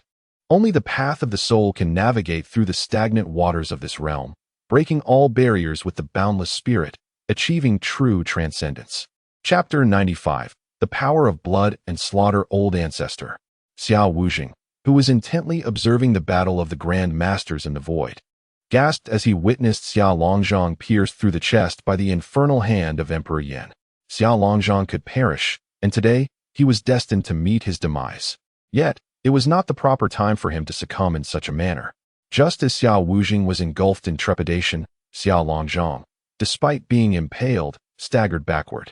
Only the path of the soul can navigate through the stagnant waters of this realm, breaking all barriers with the boundless spirit, achieving true transcendence. Chapter 95. The Power of Blood and Slaughter. Old Ancestor Xiao Wujing, who was intently observing the battle of the Grand Masters in the void, gasped as he witnessed Xia Longzhang pierced through the chest by the infernal hand of Emperor Yan. Xia Longzhang could perish, and today he was destined to meet his demise. Yet, it was not the proper time for him to succumb in such a manner. Just as Xiao Wujing was engulfed in trepidation, Xia Longzhang, despite being impaled, staggered backward.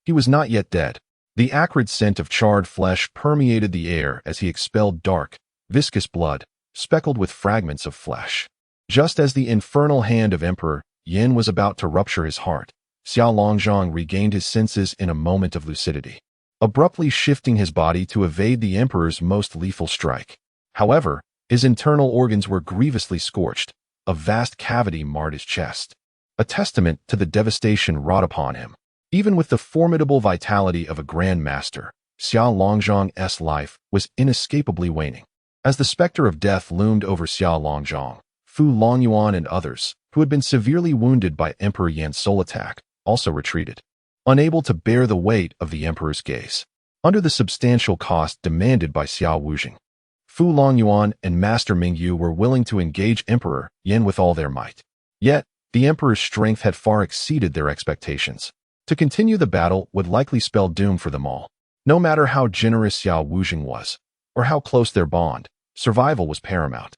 He was not yet dead. The acrid scent of charred flesh permeated the air as he expelled dark, viscous blood, speckled with fragments of flesh. Just as the infernal hand of Emperor Yin was about to rupture his heart, Xiao Longzhang regained his senses in a moment of lucidity, abruptly shifting his body to evade the Emperor's most lethal strike. However, his internal organs were grievously scorched. A vast cavity marred his chest, a testament to the devastation wrought upon him. Even with the formidable vitality of a Grand Master, Xiao Longzhang's life was inescapably waning. As the specter of death loomed over Xiao Longzhang, Fu Longyuan and others, who had been severely wounded by Emperor Yan's soul attack, also retreated, unable to bear the weight of the Emperor's gaze. Under the substantial cost demanded by Xiao Wujing, Fu Longyuan and Master Mingyu were willing to engage Emperor Yan with all their might. Yet, the Emperor's strength had far exceeded their expectations. To continue the battle would likely spell doom for them all. No matter how generous Xiao Wujing was, or how close their bond, survival was paramount.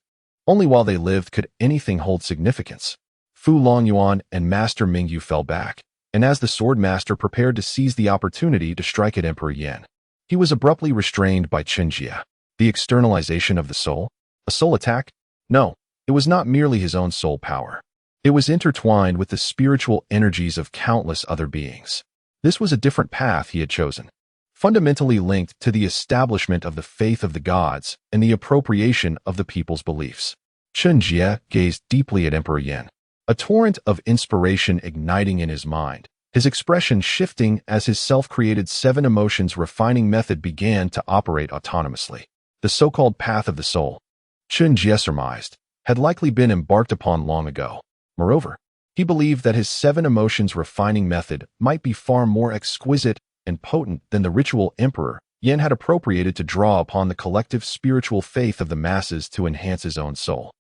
Only while they lived could anything hold significance. Fu Longyuan and Master Mingyu fell back, and as the sword master prepared to seize the opportunity to strike at Emperor Yan, he was abruptly restrained by Chen Jie. The externalization of the soul? A soul attack? No, it was not merely his own soul power. It was intertwined with the spiritual energies of countless other beings. This was a different path he had chosen, fundamentally linked to the establishment of the faith of the gods and the appropriation of the people's beliefs. Chen Jie gazed deeply at Emperor Yan, a torrent of inspiration igniting in his mind, his expression shifting as his self-created 7 emotions refining method began to operate autonomously. The so-called path of the soul, Chen Jie surmised, had likely been embarked upon long ago. Moreover, he believed that his 7 emotions refining method might be far more exquisite and potent than the ritual Emperor Yan had appropriated to draw upon the collective spiritual faith of the masses to enhance his own soul.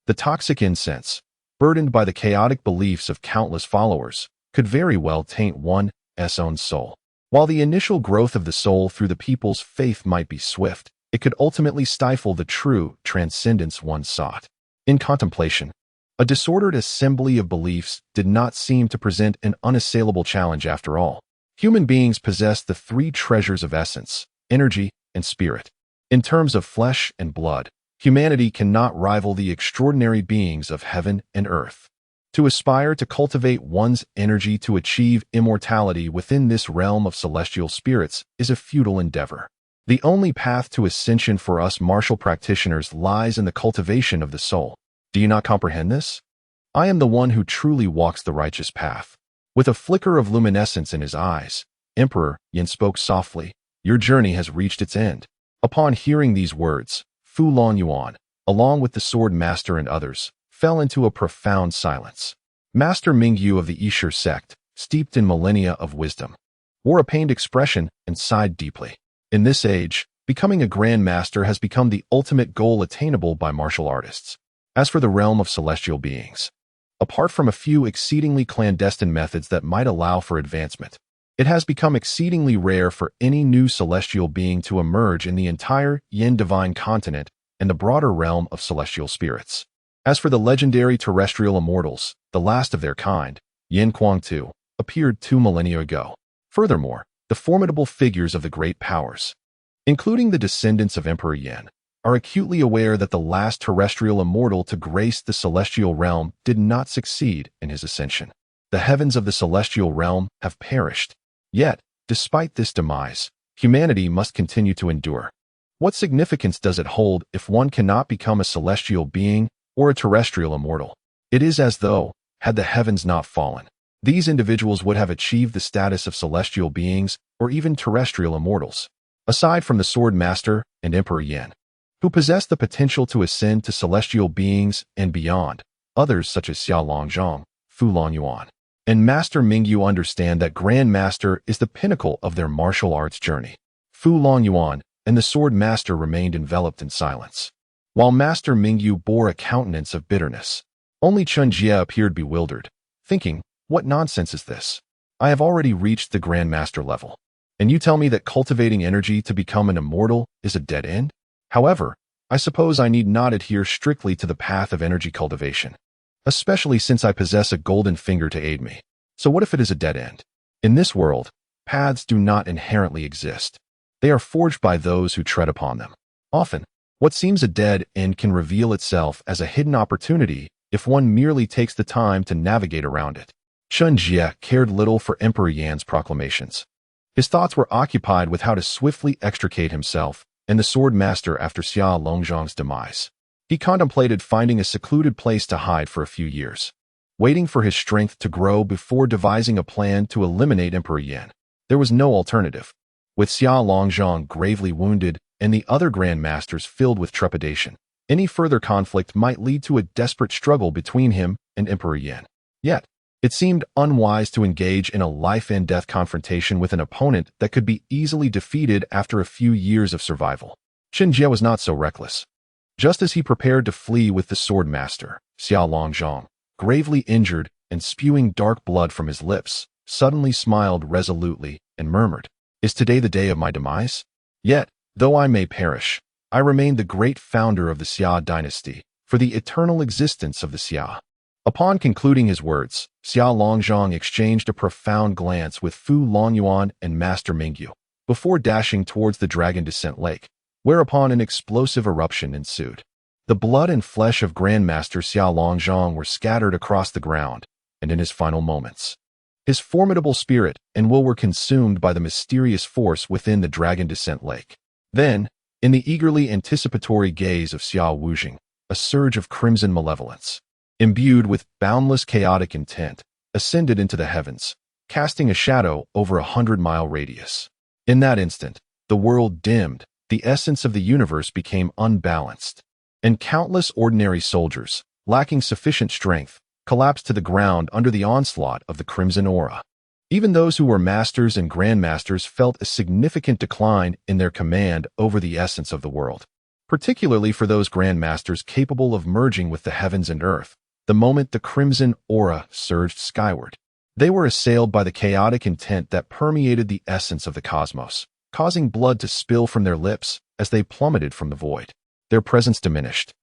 The toxic incense, burdened by the chaotic beliefs of countless followers, could very well taint one's own soul. While the initial growth of the soul through the people's faith might be swift, it could ultimately stifle the true transcendence one sought. In contemplation, a disordered assembly of beliefs did not seem to present an unassailable challenge after all. Human beings possess the 3 treasures of essence, energy, and spirit. In terms of flesh and blood, humanity cannot rival the extraordinary beings of heaven and earth. To aspire to cultivate one's energy to achieve immortality within this realm of celestial spirits is a futile endeavor. The only path to ascension for us martial practitioners lies in the cultivation of the soul. Do you not comprehend this? I am the one who truly walks the righteous path. With a flicker of luminescence in his eyes, Emperor Yan spoke softly, "Your journey has reached its end." Upon hearing these words, Fu Longyuan, along with the sword master and others, fell into a profound silence. Master Mingyu of the Yishe sect, steeped in millennia of wisdom, wore a pained expression and sighed deeply. In this age, Becoming a Grand Master has become the ultimate goal attainable by martial artists. As for the realm of celestial beings, apart from a few exceedingly clandestine methods that might allow for advancement, it has become exceedingly rare for any new celestial being to emerge in the entire Yin divine continent and the broader realm of celestial spirits. As for the legendary terrestrial immortals, the last of their kind, Yin Kuang-tu, appeared 2 millennia ago. Furthermore, the formidable figures of the great powers, including the descendants of Emperor Yin, are acutely aware that the last terrestrial immortal to grace the celestial realm did not succeed in his ascension. The heavens of the celestial realm have perished. Yet, despite this demise, humanity must continue to endure. What significance does it hold if one cannot become a celestial being or a terrestrial immortal? It is as though, had the heavens not fallen, these individuals would have achieved the status of celestial beings or even terrestrial immortals. Aside from the Sword Master and Emperor Yin, who possess the potential to ascend to celestial beings and beyond, others such as Xia Longzhong, Fu Longyuan, and Master Mingyu understand that Grand Master is the pinnacle of their martial arts journey. Fu Longyuan and the Sword Master remained enveloped in silence, while Master Mingyu bore a countenance of bitterness. Only Chen Jie appeared bewildered, thinking, "What nonsense is this? I have already reached the Grand Master level, and you tell me that cultivating energy to become an immortal is a dead end? However, I suppose I need not adhere strictly to the path of energy cultivation, especially since I possess a golden finger to aid me. So what if it is a dead end? In this world, paths do not inherently exist. They are forged by those who tread upon them. Often, what seems a dead end can reveal itself as a hidden opportunity if one merely takes the time to navigate around it." Chen Jie cared little for Emperor Yan's proclamations. His thoughts were occupied with how to swiftly extricate himself and the Sword Master after Xia Longzhong's demise. He contemplated finding a secluded place to hide for a few years, waiting for his strength to grow before devising a plan to eliminate Emperor Yan. There was no alternative. With Xia Longzhong gravely wounded and the other Grand Masters filled with trepidation, any further conflict might lead to a desperate struggle between him and Emperor Yan. Yet, it seemed unwise to engage in a life-and-death confrontation with an opponent that could be easily defeated after a few years of survival. Chen Jie was not so reckless. Just as he prepared to flee with the Sword Master, Xia Longzhong, gravely injured and spewing dark blood from his lips, suddenly smiled resolutely and murmured, "Is today the day of my demise? Yet, though I may perish, I remain the great founder of the Xia dynasty, for the eternal existence of the Xia." Upon concluding his words, Xia Longzhong exchanged a profound glance with Fu Longyuan and Master Mingyu, before dashing towards the Dragon Descent Lake, whereupon an explosive eruption ensued. The blood and flesh of Grandmaster Xia Longzhong were scattered across the ground, and in his final moments, his formidable spirit and will were consumed by the mysterious force within the Dragon Descent Lake. Then, in the eagerly anticipatory gaze of Xia Wuzhing, a surge of crimson malevolence, imbued with boundless chaotic intent, ascended into the heavens, casting a shadow over 100-mile radius. In that instant, the world dimmed, the essence of the universe became unbalanced, and countless ordinary soldiers, lacking sufficient strength, collapsed to the ground under the onslaught of the crimson aura. Even those who were masters and grandmasters felt a significant decline in their command over the essence of the world, particularly for those grandmasters capable of merging with the heavens and earth. The moment the crimson aura surged skyward, they were assailed by the chaotic intent that permeated the essence of the cosmos, causing blood to spill from their lips as they plummeted from the void. Their presence diminished,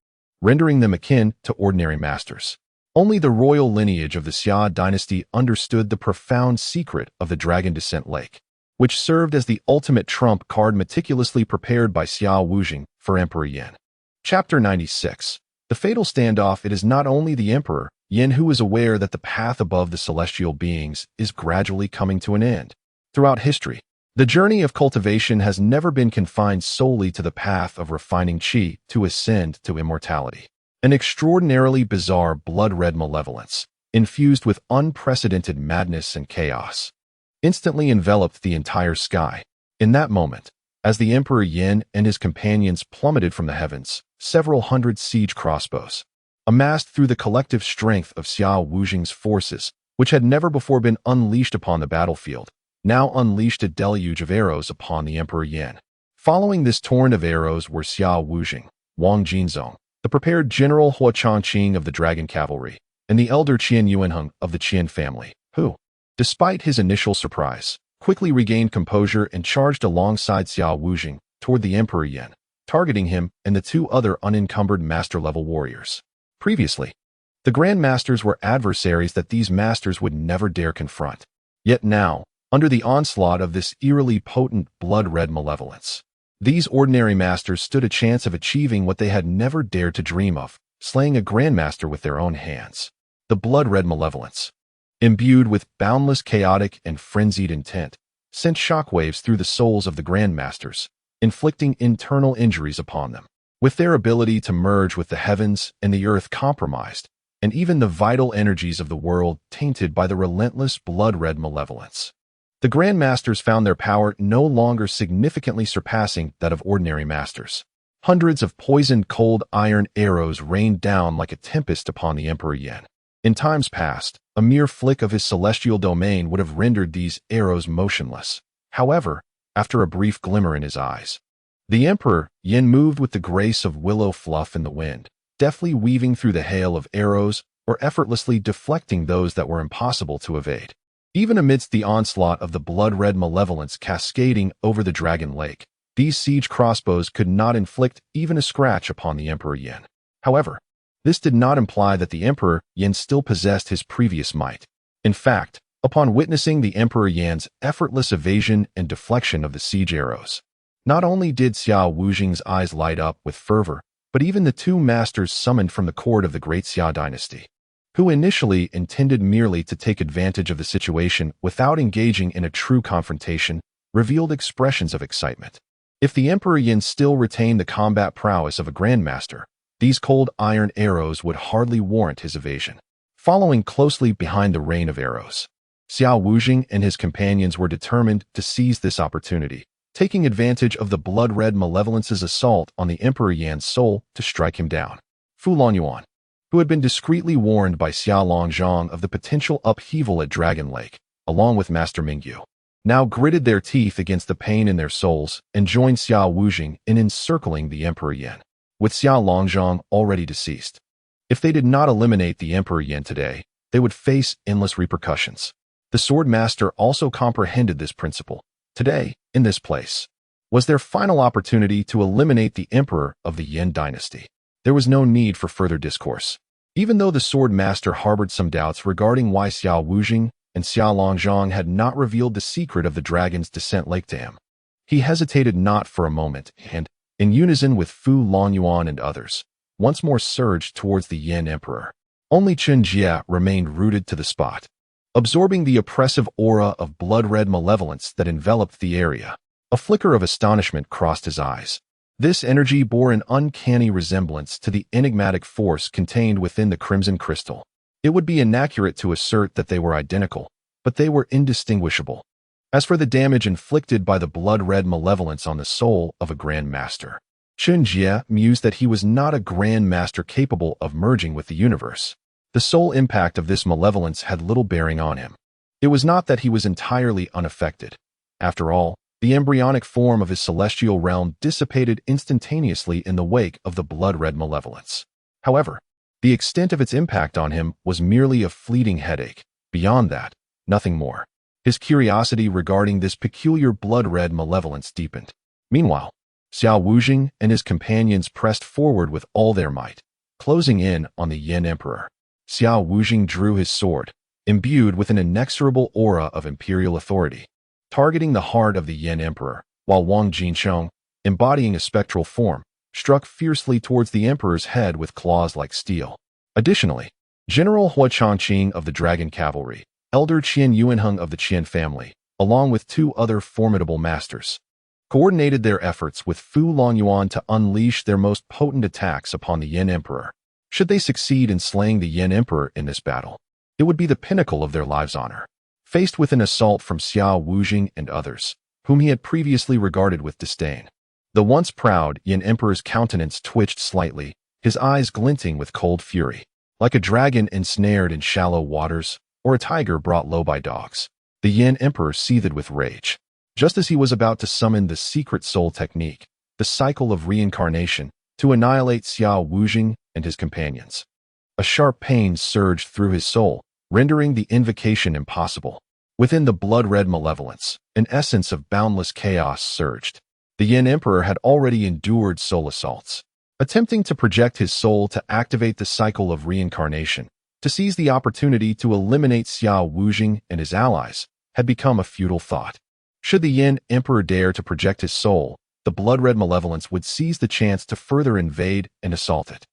rendering them akin to ordinary masters. Only the royal lineage of the Xia dynasty understood the profound secret of the Dragon Descent Lake, which served as the ultimate trump card meticulously prepared by Xia Wuzhing for Emperor Yin. Chapter 96. The Fatal Standoff. It is not only the Emperor Yin who is aware that the path above the celestial beings is gradually coming to an end. Throughout history, the journey of cultivation has never been confined solely to the path of refining qi to ascend to immortality. An extraordinarily bizarre blood-red malevolence, infused with unprecedented madness and chaos, instantly enveloped the entire sky. In that moment, as the Emperor Yin and his companions plummeted from the heavens, several hundred siege crossbows, amassed through the collective strength of Xia Wuzhing's forces, which had never before been unleashed upon the battlefield, now unleashed a deluge of arrows upon the Emperor Yin. Following this torrent of arrows were Xia Wuzhing, Wang Jinzong, the prepared General Hua Changqing of the Dragon Cavalry, and the elder Qian Yuanheng of the Qian family, who, despite his initial surprise, quickly regained composure and charged alongside Xia Wuzhing toward the Emperor Yan, targeting him and the two other unencumbered master-level warriors. Previously, the Grand Masters were adversaries that these masters would never dare confront. Yet now, under the onslaught of this eerily potent blood-red malevolence, these ordinary masters stood a chance of achieving what they had never dared to dream of, slaying a grandmaster with their own hands. The blood-red malevolence, imbued with boundless chaotic and frenzied intent, sent shockwaves through the souls of the grandmasters, inflicting internal injuries upon them. With their ability to merge with the heavens and the earth compromised, and even the vital energies of the world tainted by the relentless blood-red malevolence, the Grand Masters found their power no longer significantly surpassing that of ordinary masters. Hundreds of poisoned cold iron arrows rained down like a tempest upon the Emperor Yan. In times past, a mere flick of his celestial domain would have rendered these arrows motionless. However, after a brief glimmer in his eyes, the Emperor Yan moved with the grace of willow fluff in the wind, deftly weaving through the hail of arrows or effortlessly deflecting those that were impossible to evade. Even amidst the onslaught of the blood-red malevolence cascading over the Dragon Lake, these siege crossbows could not inflict even a scratch upon the Emperor Yan. However, this did not imply that the Emperor Yan still possessed his previous might. In fact, upon witnessing the Emperor Yan's effortless evasion and deflection of the siege arrows, not only did Xia Wuzhing's eyes light up with fervor, but even the two masters summoned from the court of the Great Xia dynasty, who initially intended merely to take advantage of the situation without engaging in a true confrontation, revealed expressions of excitement. If the Emperor Yan still retained the combat prowess of a grandmaster, these cold iron arrows would hardly warrant his evasion. Following closely behind the rain of arrows, Xia Wuzhing and his companions were determined to seize this opportunity, taking advantage of the blood-red malevolence's assault on the Emperor Yan's soul to strike him down. Fu Lonyuan, who had been discreetly warned by Xia Longzhang of the potential upheaval at Dragon Lake, along with Master Mingyu, now gritted their teeth against the pain in their souls and joined Xia Wuzhing in encircling the Emperor Yan. With Xia Longzhang already deceased, if they did not eliminate the Emperor Yan today, they would face endless repercussions. The Sword Master also comprehended this principle. Today, in this place, was their final opportunity to eliminate the Emperor of the Yan dynasty. There was no need for further discourse. Even though the Sword Master harbored some doubts regarding why Xia Wuzhing and Xia Longzhang had not revealed the secret of the dragon's descent lake to him, he hesitated not for a moment and, in unison with Fu Lonyuan and others, once more surged towards the Yan Emperor. Only Chen Jie remained rooted to the spot, absorbing the oppressive aura of blood-red malevolence that enveloped the area. A flicker of astonishment crossed his eyes. This energy bore an uncanny resemblance to the enigmatic force contained within the crimson crystal. It would be inaccurate to assert that they were identical, but they were indistinguishable. As for the damage inflicted by the blood-red malevolence on the soul of a Grand Master, Chen Jie mused that he was not a Grand Master capable of merging with the universe. The sole impact of this malevolence had little bearing on him. It was not that he was entirely unaffected. After all, the embryonic form of his celestial realm dissipated instantaneously in the wake of the blood-red malevolence. However, the extent of its impact on him was merely a fleeting headache. Beyond that, nothing more. His curiosity regarding this peculiar blood-red malevolence deepened. Meanwhile, Xia Wuzhing and his companions pressed forward with all their might, closing in on the Yan Emperor. Xia Wuzhing drew his sword, imbued with an inexorable aura of imperial authority, targeting the heart of the Yan Emperor, while Wang Jinsheng, embodying a spectral form, struck fiercely towards the Emperor's head with claws like steel. Additionally, General Hua Changqing of the Dragon Cavalry, Elder Qian Yuanheng of the Qian family, along with two other formidable masters, coordinated their efforts with Fu Lonyuan to unleash their most potent attacks upon the Yan Emperor. Should they succeed in slaying the Yan Emperor in this battle, it would be the pinnacle of their lives' honor. Faced with an assault from Xia Wuzhing and others, whom he had previously regarded with disdain, the once proud Yan Emperor's countenance twitched slightly, his eyes glinting with cold fury. Like a dragon ensnared in shallow waters, or a tiger brought low by dogs, the Yan Emperor seethed with rage. Just as he was about to summon the secret soul technique, the cycle of reincarnation, to annihilate Xiao Wujing and his companions. A sharp pain surged through his soul, rendering the invocation impossible. Within the blood-red malevolence, an essence of boundless chaos surged. The Yin Emperor had already endured soul assaults. Attempting to project his soul to activate the cycle of reincarnation, to seize the opportunity to eliminate Xiao Wujing and his allies, had become a futile thought. Should the Yin Emperor dare to project his soul, the blood-red malevolence would seize the chance to further invade and assault it.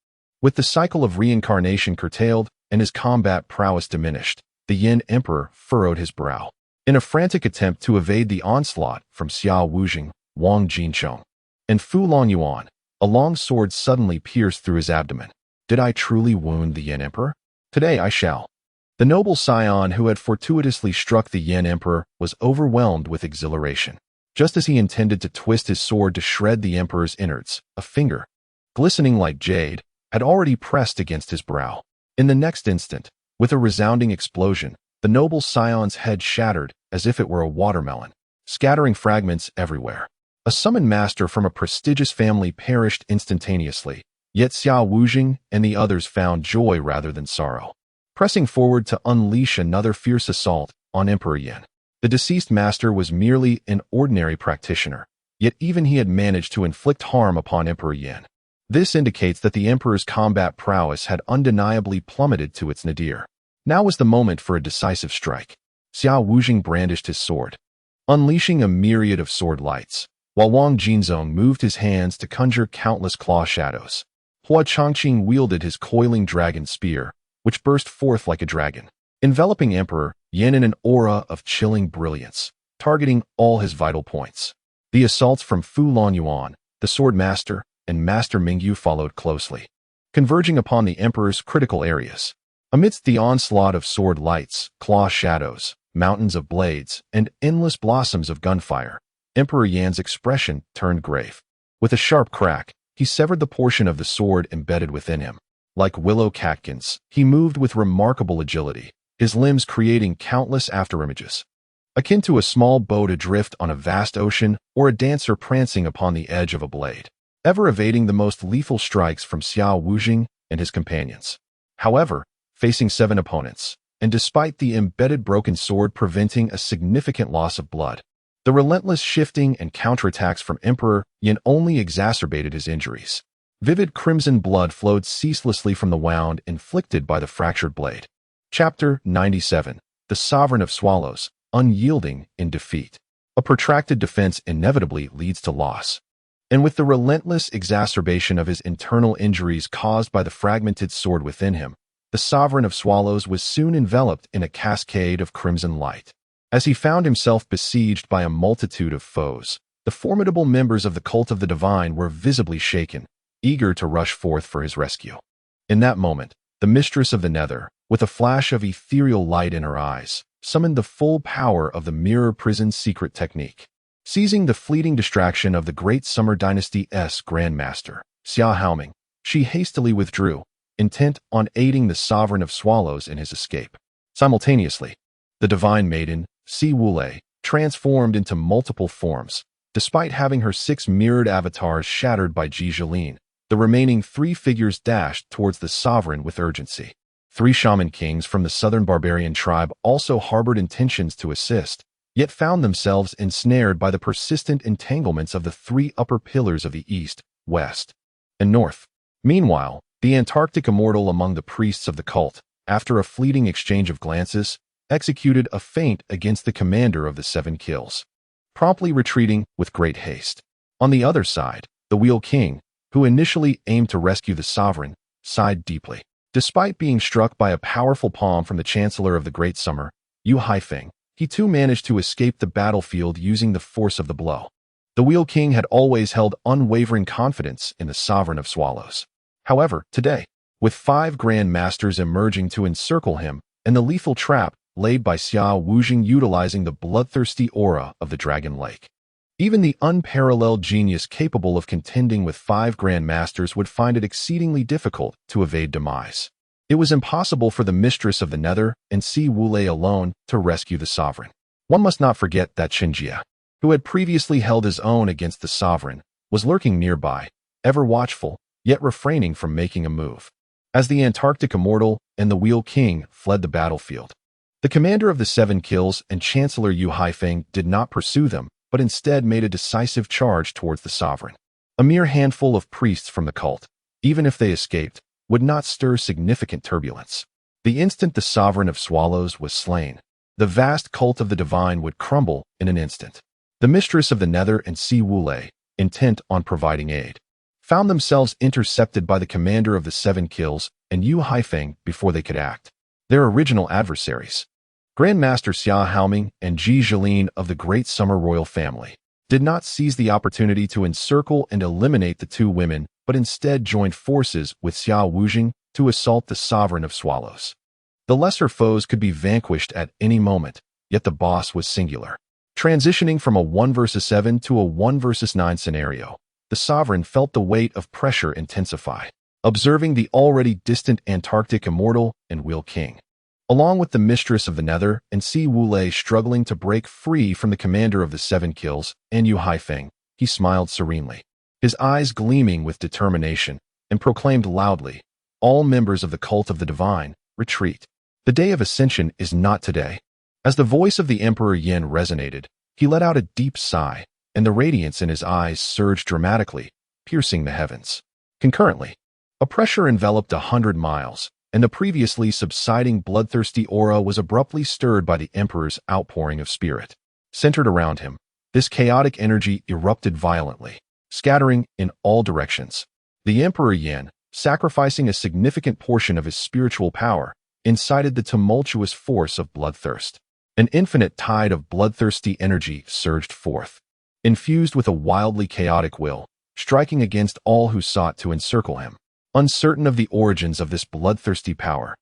With the cycle of reincarnation curtailed and his combat prowess diminished, the Yin Emperor furrowed his brow. In a frantic attempt to evade the onslaught from Xiao Wujing, Wang Jinchong, and Fu Longyuan, a long sword suddenly pierced through his abdomen. Did I truly wound the Yin Emperor? Today I shall. The noble scion who had fortuitously struck the Yin Emperor was overwhelmed with exhilaration. Just as he intended to twist his sword to shred the Emperor's innards, a finger, glistening like jade, had already pressed against his brow. In the next instant, with a resounding explosion, the noble scion's head shattered as if it were a watermelon, scattering fragments everywhere. A summoned master from a prestigious family perished instantaneously, yet Xiao Wujing and the others found joy rather than sorrow. Pressing forward to unleash another fierce assault on Emperor Yin. The deceased master was merely an ordinary practitioner, yet even he had managed to inflict harm upon Emperor Yin. This indicates that the Emperor's combat prowess had undeniably plummeted to its nadir. Now was the moment for a decisive strike. Xiao Wujing brandished his sword, unleashing a myriad of sword lights, while Wang Jinzong moved his hands to conjure countless claw shadows. Hua Changqing wielded his coiling dragon spear, which burst forth like a dragon, enveloping Emperor Yin in an aura of chilling brilliance, targeting all his vital points. The assaults from Fu Longyuan, the sword master, and Master Mingyu followed closely, converging upon the Emperor's critical areas. Amidst the onslaught of sword lights, claw shadows, mountains of blades, and endless blossoms of gunfire, Emperor Yan's expression turned grave. With a sharp crack, he severed the portion of the sword embedded within him. Like willow catkins, he moved with remarkable agility, his limbs creating countless afterimages. Akin to a small boat adrift on a vast ocean or a dancer prancing upon the edge of a blade, ever evading the most lethal strikes from Xiao Wujing and his companions. However, facing 7 opponents, and despite the embedded broken sword preventing a significant loss of blood, the relentless shifting and counterattacks from Emperor Yin only exacerbated his injuries. Vivid crimson blood flowed ceaselessly from the wound inflicted by the fractured blade. Chapter 97. The Sovereign of Swallows, Unyielding in Defeat. A protracted defense inevitably leads to loss. And with the relentless exacerbation of his internal injuries caused by the fragmented sword within him, the Sovereign of Swallows was soon enveloped in a cascade of crimson light. As he found himself besieged by a multitude of foes, the formidable members of the Cult of the Divine were visibly shaken, eager to rush forth for his rescue. In that moment, the Mistress of the Nether, with a flash of ethereal light in her eyes, summoned the full power of the Mirror Prison secret technique. Seizing the fleeting distraction of the Great Summer Dynasty's Grandmaster, Xia Haoming, she hastily withdrew, intent on aiding the Sovereign of Swallows in his escape. Simultaneously, the Divine Maiden, Si Wulei, transformed into multiple forms. Despite having her 6 mirrored avatars shattered by Ji Zhilin, the remaining 3 figures dashed towards the Sovereign with urgency. 3 shaman kings from the southern barbarian tribe also harbored intentions to assist, yet found themselves ensnared by the persistent entanglements of the 3 upper pillars of the east, west, and north. Meanwhile, the Antarctic immortal among the priests of the cult, after a fleeting exchange of glances, executed a feint against the commander of the 7 kills, promptly retreating with great haste. On the other side, the Wheel King, who initially aimed to rescue the Sovereign, sighed deeply. Despite being struck by a powerful palm from the Chancellor of the Great Summer, Yu Haifeng, he too managed to escape the battlefield using the force of the blow. The Wheel King had always held unwavering confidence in the Sovereign of Swallows. However, today, with 5 Grand Masters emerging to encircle him, and the lethal trap laid by Xiao Wujing utilizing the bloodthirsty aura of the Dragon Lake, even the unparalleled genius capable of contending with 5 Grand Masters would find it exceedingly difficult to evade demise. It was impossible for the Mistress of the Nether and Si Wulei alone to rescue the Sovereign. One must not forget that Chen Jie, who had previously held his own against the sovereign, was lurking nearby, ever watchful, yet refraining from making a move. As the Antarctic Immortal and the Wheel King fled the battlefield, the commander of the Seven Kills and Chancellor Yu Haifeng did not pursue them, but instead made a decisive charge towards the sovereign. A mere handful of priests from the cult, even if they escaped, would not stir significant turbulence. The instant the sovereign of swallows was slain, the vast cult of the divine would crumble in an instant. The mistress of the nether and sea Wulei, intent on providing aid, found themselves intercepted by the commander of the Seven Kills and Yu Haifeng before they could act. Their original adversaries, Grandmaster Xia Haoming and Ji Zhilin of the Great Summer Royal Family, did not seize the opportunity to encircle and eliminate the two women, but instead joined forces with Xia Wujing to assault the sovereign of swallows. The lesser foes could be vanquished at any moment, yet the boss was singular. Transitioning from a 1 versus 7 to a 1 versus 9 scenario, the sovereign felt the weight of pressure intensify, observing the already distant Antarctic Immortal and Wheel King, along with the mistress of the nether and sea Wulei struggling to break free from the commander of the Seven Kills and Yu Haifeng. He smiled serenely, his eyes gleaming with determination, and proclaimed loudly, "All members of the cult of the divine, retreat. The day of ascension is not today." As the voice of the Emperor Yin resonated, he let out a deep sigh, and the radiance in his eyes surged dramatically, piercing the heavens. Concurrently, a pressure enveloped 100 miles, and the previously subsiding bloodthirsty aura was abruptly stirred by the Emperor's outpouring of spirit. Centered around him, this chaotic energy erupted violently, scattering in all directions. The Emperor Yin, sacrificing a significant portion of his spiritual power, incited the tumultuous force of bloodthirst. An infinite tide of bloodthirsty energy surged forth, infused with a wildly chaotic will, striking against all who sought to encircle him. Uncertain of the origins of this bloodthirsty power,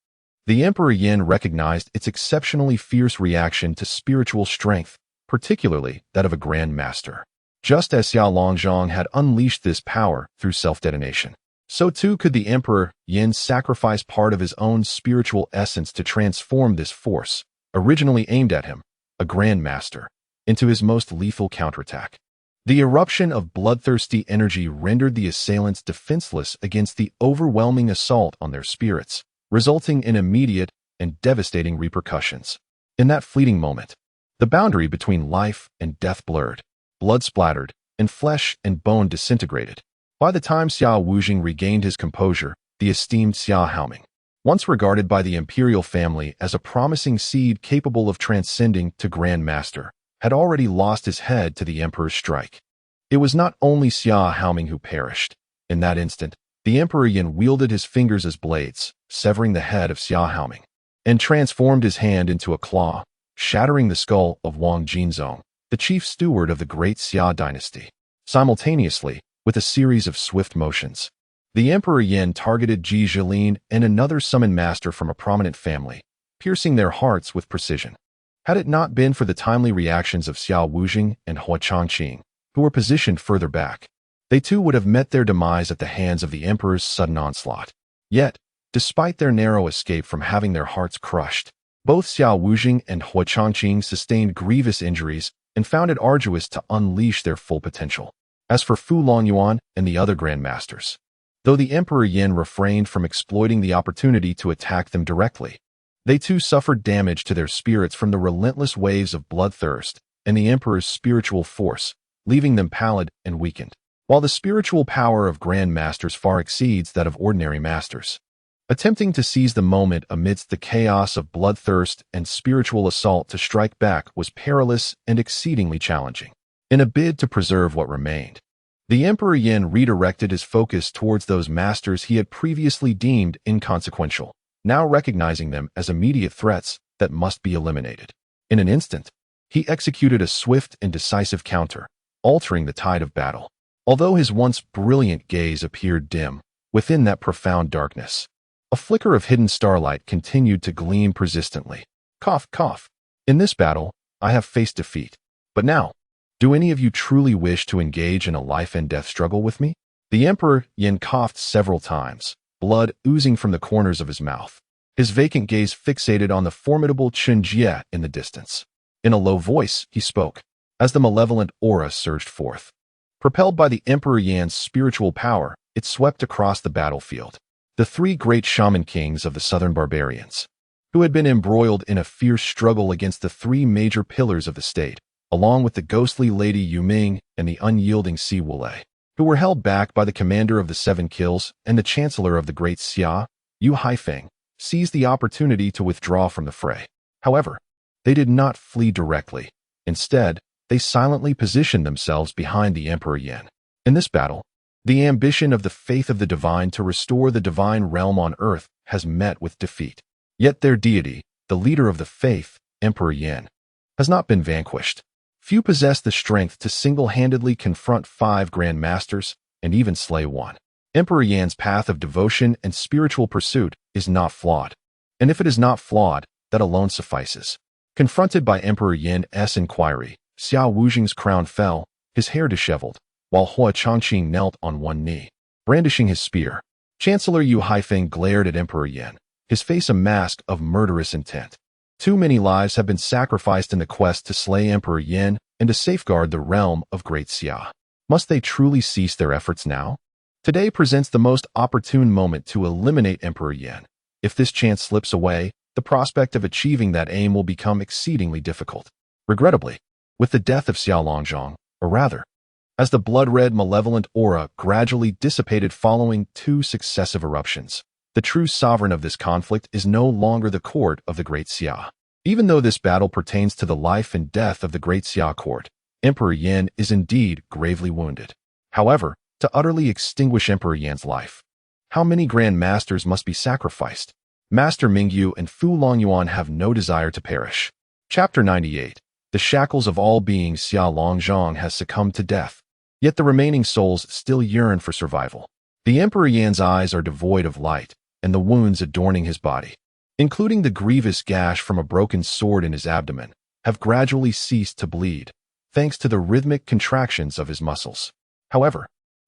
the Emperor Yin recognized its exceptionally fierce reaction to spiritual strength, particularly that of a Grand Master. Just as Xiao Longzhong had unleashed this power through self-detonation, so too could the Emperor Yin sacrifice part of his own spiritual essence to transform this force, originally aimed at him, a Grand Master, into his most lethal counterattack. The eruption of bloodthirsty energy rendered the assailants defenseless against the overwhelming assault on their spirits, resulting in immediate and devastating repercussions. In that fleeting moment, the boundary between life and death blurred, blood splattered, and flesh and bone disintegrated. By the time Xia Wujing regained his composure, the esteemed Xia Haoming, once regarded by the imperial family as a promising seed capable of transcending to Grand Master, had already lost his head to the Emperor's strike. It was not only Xia Haoming who perished. In that instant, the Emperor Yin wielded his fingers as blades, severing the head of Xia Haoming, and transformed his hand into a claw, shattering the skull of Wang Jinzong, the chief steward of the great Xia dynasty. Simultaneously, with a series of swift motions, the Emperor Yin targeted Ji Zhilin and another summon master from a prominent family, piercing their hearts with precision. Had it not been for the timely reactions of Xiao Wujing and Hua Changqing, who were positioned further back, they too would have met their demise at the hands of the Emperor's sudden onslaught. Yet, despite their narrow escape from having their hearts crushed, both Xiao Wujing and Hua Changqing sustained grievous injuries and found it arduous to unleash their full potential. As for Fu Longyuan and the other grandmasters, though the Emperor Yin refrained from exploiting the opportunity to attack them directly, they too suffered damage to their spirits from the relentless waves of bloodthirst and the Emperor's spiritual force, leaving them pallid and weakened. While the spiritual power of Grand Masters far exceeds that of ordinary masters, attempting to seize the moment amidst the chaos of bloodthirst and spiritual assault to strike back was perilous and exceedingly challenging. In a bid to preserve what remained, the Emperor Yin redirected his focus towards those masters he had previously deemed inconsequential, now recognizing them as immediate threats that must be eliminated. In an instant, he executed a swift and decisive counter, altering the tide of battle. Although his once brilliant gaze appeared dim, within that profound darkness, a flicker of hidden starlight continued to gleam persistently. Cough, cough. In this battle, I have faced defeat. But now, do any of you truly wish to engage in a life-and-death struggle with me? The Emperor Yin coughed several times, blood oozing from the corners of his mouth, his vacant gaze fixated on the formidable Chen Jie in the distance. In a low voice, he spoke, as the malevolent aura surged forth. Propelled by the Emperor Yan's spiritual power, it swept across the battlefield. The three great shaman kings of the southern barbarians, who had been embroiled in a fierce struggle against the three major pillars of the state, along with the ghostly Lady Yuming and the unyielding Si Wulei, who were held back by the commander of the Seven Kills and the chancellor of the Great Xia, Yu Haifeng, seized the opportunity to withdraw from the fray. However, they did not flee directly. Instead, they silently positioned themselves behind the Emperor Yan. In this battle, the ambition of the faith of the divine to restore the divine realm on earth has met with defeat. Yet their deity, the leader of the faith, Emperor Yan, has not been vanquished. Few possess the strength to single-handedly confront 5 Grand Masters and even slay one. Emperor Yan's path of devotion and spiritual pursuit is not flawed. And if it is not flawed, that alone suffices. Confronted by Emperor Yan's inquiry, Xiao Wuzhing's crown fell, his hair disheveled, while Hua Changqing knelt on one knee, brandishing his spear. Chancellor Yu Haifeng glared at Emperor Yan, his face a mask of murderous intent. Too many lives have been sacrificed in the quest to slay Emperor Yan and to safeguard the realm of Great Xia. Must they truly cease their efforts now? Today presents the most opportune moment to eliminate Emperor Yan. If this chance slips away, the prospect of achieving that aim will become exceedingly difficult. Regrettably, with the death of Xiao Longzhong, or rather, as the blood-red malevolent aura gradually dissipated following 2 successive eruptions, the true sovereign of this conflict is no longer the court of the Great Xia. Even though this battle pertains to the life and death of the Great Xia court, Emperor Yan is indeed gravely wounded. However, to utterly extinguish Emperor Yan's life, how many Grand Masters must be sacrificed? Master Mingyu and Fu Longyuan have no desire to perish. Chapter 98. The shackles of all beings. Xiao Longzhong has succumbed to death. Yet the remaining souls still yearn for survival. The Emperor Yan's eyes are devoid of light, and the wounds adorning his body, including the grievous gash from a broken sword in his abdomen, have gradually ceased to bleed, thanks to the rhythmic contractions of his muscles. However,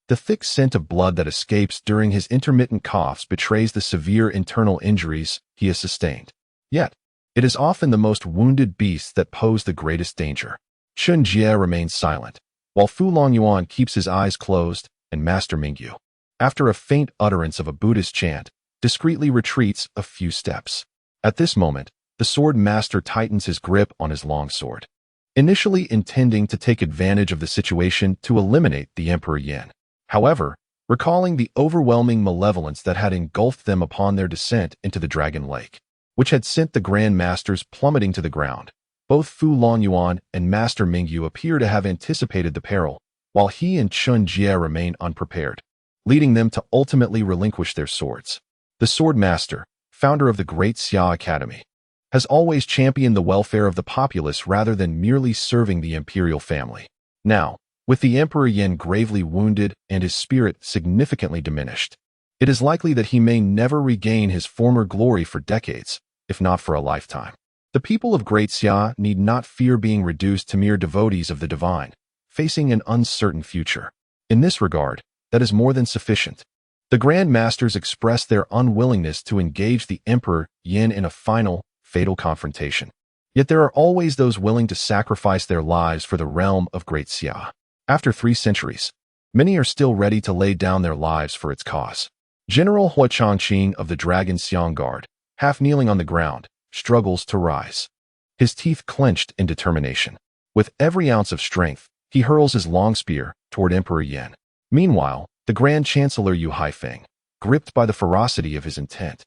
the thick scent of blood that escapes during his intermittent coughs betrays the severe internal injuries he has sustained. Yet, it is often the most wounded beasts that pose the greatest danger. Chen Jie remains silent, while Fu Longyuan keeps his eyes closed, and Master Mingyu, after a faint utterance of a Buddhist chant, discreetly retreats a few steps. At this moment, the sword master tightens his grip on his long sword, initially intending to take advantage of the situation to eliminate the Emperor Yan. However, recalling the overwhelming malevolence that had engulfed them upon their descent into the Dragon Lake, which had sent the Grand Masters plummeting to the ground, both Fu Longyuan and Master Mingyu appear to have anticipated the peril, while he and Chen Jie remain unprepared, leading them to ultimately relinquish their swords. The Sword Master, founder of the Great Xia Academy, has always championed the welfare of the populace rather than merely serving the imperial family. Now, with the Emperor Yan gravely wounded and his spirit significantly diminished, it is likely that he may never regain his former glory for decades, if not for a lifetime. The people of Great Xia need not fear being reduced to mere devotees of the divine, facing an uncertain future. In this regard, that is more than sufficient. The Grand Masters express their unwillingness to engage the Emperor Yan in a final, fatal confrontation. Yet there are always those willing to sacrifice their lives for the realm of Great Xia. After 3 centuries, many are still ready to lay down their lives for its cause. General Hua Changqing of the Dragon Xiang Guard, half kneeling on the ground, struggles to rise, his teeth clenched in determination. With every ounce of strength, he hurls his long spear toward Emperor Yan. Meanwhile, the Grand Chancellor Yu Haifeng, gripped by the ferocity of his intent,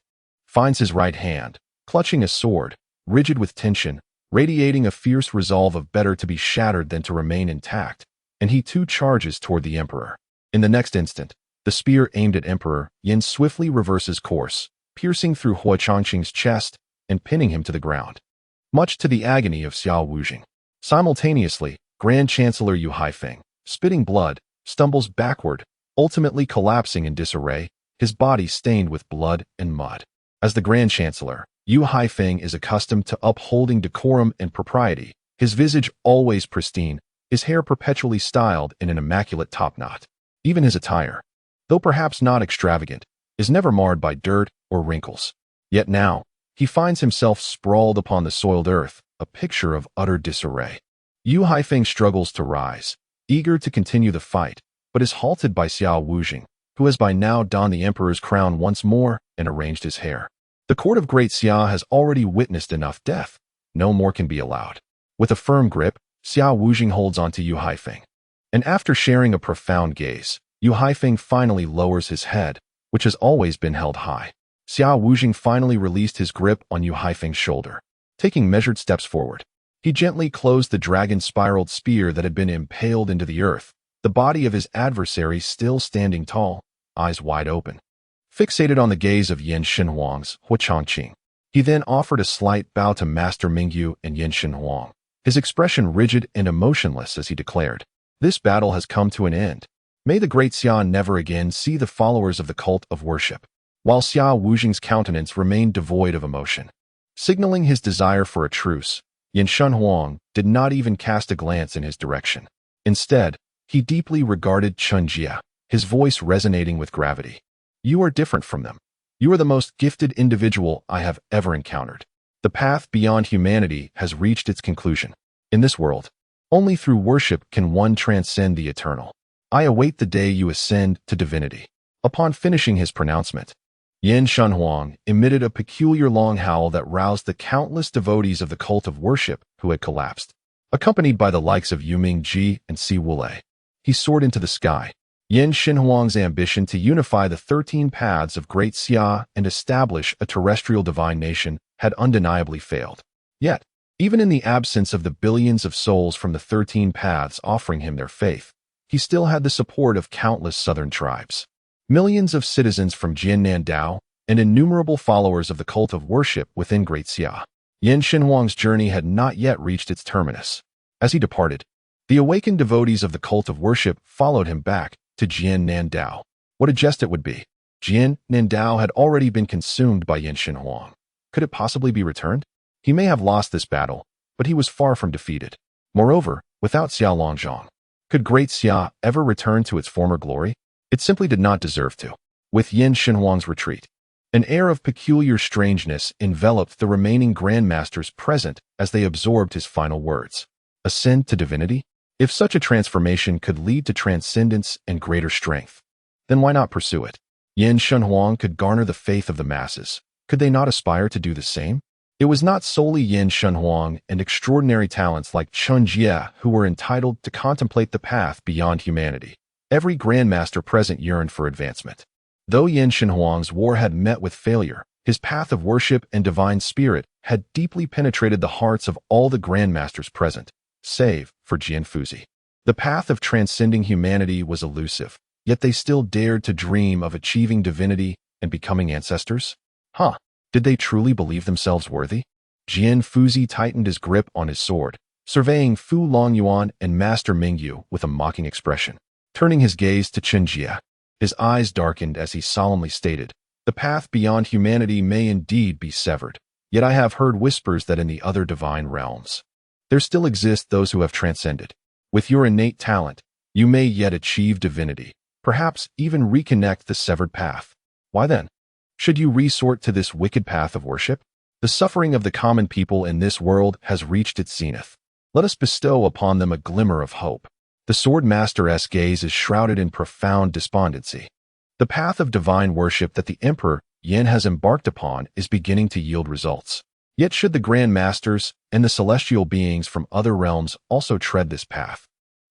finds his right hand, clutching a sword, rigid with tension, radiating a fierce resolve of better to be shattered than to remain intact, and he too charges toward the Emperor. In the next instant, the spear aimed at Emperor Yan swiftly reverses course, piercing through Hua Changqing's chest and pinning him to the ground, much to the agony of Xiao Wuzhing. Simultaneously, Grand Chancellor Yu Haifeng, spitting blood, stumbles backward, ultimately collapsing in disarray, his body stained with blood and mud. As the Grand Chancellor, Yu Haifeng is accustomed to upholding decorum and propriety, his visage always pristine, his hair perpetually styled in an immaculate topknot. Even his attire, though perhaps not extravagant, is never marred by dirt or wrinkles. Yet now, he finds himself sprawled upon the soiled earth, a picture of utter disarray. Yu Haifeng struggles to rise, eager to continue the fight, but is halted by Xiao Wujing, who has by now donned the emperor's crown once more and arranged his hair. The court of Great Xia has already witnessed enough death. No more can be allowed. With a firm grip, Xiao Wujing holds onto Yu Haifeng. And after sharing a profound gaze, Yu Haifeng finally lowers his head, which has always been held high. Xiao Wujing finally released his grip on Yu Haifeng's shoulder. Taking measured steps forward, he gently closed the dragon-spiraled spear that had been impaled into the earth, the body of his adversary still standing tall, eyes wide open. Fixated on the gaze of Yin Shenhuang's Hua Changqing, he then offered a slight bow to Master Mingyu and Yin Shenhuang, his expression rigid and emotionless as he declared, "This battle has come to an end. May the Great Xia never again see the followers of the cult of worship," while Xiao Wujing's countenance remained devoid of emotion. Signaling his desire for a truce, Yin Shenhuang did not even cast a glance in his direction. Instead, he deeply regarded Chen Jie, his voice resonating with gravity. "You are different from them. You are the most gifted individual I have ever encountered. The path beyond humanity has reached its conclusion. In this world, only through worship can one transcend the eternal. I await the day you ascend to divinity." Upon finishing his pronouncement, Yin Shenhuang emitted a peculiar long howl that roused the countless devotees of the cult of worship who had collapsed. Accompanied by the likes of Yuming Ji and Si Wulei, he soared into the sky. Yin Shenhuang's ambition to unify the 13 paths of Great Xia and establish a terrestrial divine nation had undeniably failed. Yet, even in the absence of the billions of souls from the 13 paths offering him their faith, he still had the support of countless southern tribes. Millions of citizens from Jiannan Dao and innumerable followers of the cult of worship within Great Xia. Yin Shenhuang's journey had not yet reached its terminus. As he departed, the awakened devotees of the cult of worship followed him back to Jiannan Dao. What a jest it would be. Jiannan Dao had already been consumed by Yin Shenhuang. Could it possibly be returned? He may have lost this battle, but he was far from defeated. Moreover, without Xiao Longzhong, could Great Xia ever return to its former glory? It simply did not deserve to. With Yin Shenhuang's retreat, an air of peculiar strangeness enveloped the remaining grandmasters present as they absorbed his final words. Ascend to divinity? If such a transformation could lead to transcendence and greater strength, then why not pursue it? Yin Shenhuang could garner the faith of the masses. Could they not aspire to do the same? It was not solely Yin Shenhuang and extraordinary talents like Chen Jie who were entitled to contemplate the path beyond humanity. Every grandmaster present yearned for advancement. Though Yin Shenhuang's war had met with failure, his path of worship and divine spirit had deeply penetrated the hearts of all the grandmasters present, save for Jian Fuzi. The path of transcending humanity was elusive, yet they still dared to dream of achieving divinity and becoming ancestors? Did they truly believe themselves worthy? Jian Fuzi tightened his grip on his sword, surveying Fu Longyuan and Master Mingyu with a mocking expression. Turning his gaze to Chen Jie, his eyes darkened as he solemnly stated, "The path beyond humanity may indeed be severed, yet I have heard whispers that in the other divine realms, there still exist those who have transcended. With your innate talent, you may yet achieve divinity, perhaps even reconnect the severed path. Why then should you resort to this wicked path of worship? The suffering of the common people in this world has reached its zenith. Let us bestow upon them a glimmer of hope." The sword master's gaze is shrouded in profound despondency. The path of divine worship that the Emperor Yin has embarked upon is beginning to yield results. Yet should the Grand Masters and the celestial beings from other realms also tread this path,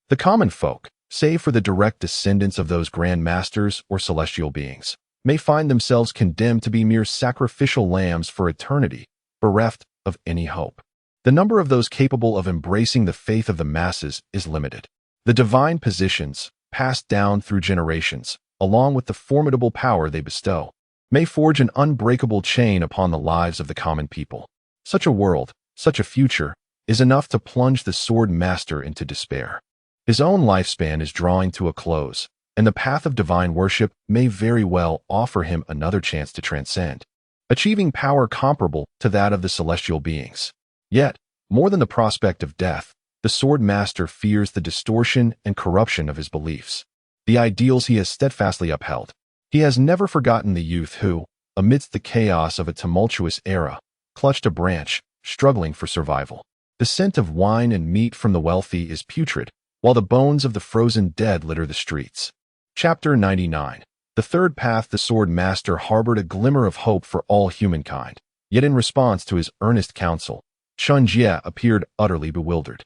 the common folk, save for the direct descendants of those Grand Masters or celestial beings, may find themselves condemned to be mere sacrificial lambs for eternity, bereft of any hope. The number of those capable of embracing the faith of the masses is limited. The divine positions, passed down through generations, along with the formidable power they bestow, may forge an unbreakable chain upon the lives of the common people. Such a world, such a future, is enough to plunge the sword master into despair. His own lifespan is drawing to a close, and the path of divine worship may very well offer him another chance to transcend, achieving power comparable to that of the celestial beings. Yet, more than the prospect of death, the sword master fears the distortion and corruption of his beliefs, the ideals he has steadfastly upheld. He has never forgotten the youth who, amidst the chaos of a tumultuous era, clutched a branch, struggling for survival. The scent of wine and meat from the wealthy is putrid, while the bones of the frozen dead litter the streets. Chapter 99. The third path. The sword master harbored a glimmer of hope for all humankind, yet in response to his earnest counsel, Chen Jie appeared utterly bewildered.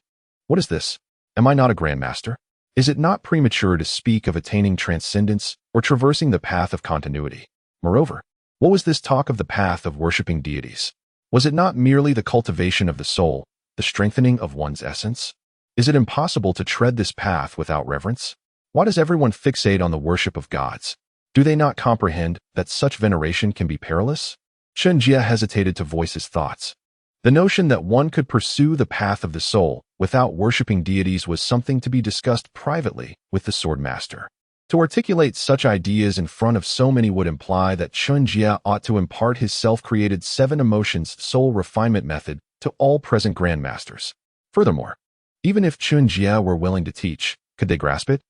What is this? Am I not a grandmaster? Is it not premature to speak of attaining transcendence or traversing the path of continuity? Moreover, what was this talk of the path of worshipping deities? Was it not merely the cultivation of the soul, the strengthening of one's essence? Is it impossible to tread this path without reverence? Why does everyone fixate on the worship of gods? Do they not comprehend that such veneration can be perilous? Chen Jie hesitated to voice his thoughts. The notion that one could pursue the path of the soul without worshipping deities was something to be discussed privately with the sword master. To articulate such ideas in front of so many would imply that Chen Jie ought to impart his self-created 7 emotions soul refinement method to all present grandmasters. Furthermore, even if Chen Jie were willing to teach, could they grasp it?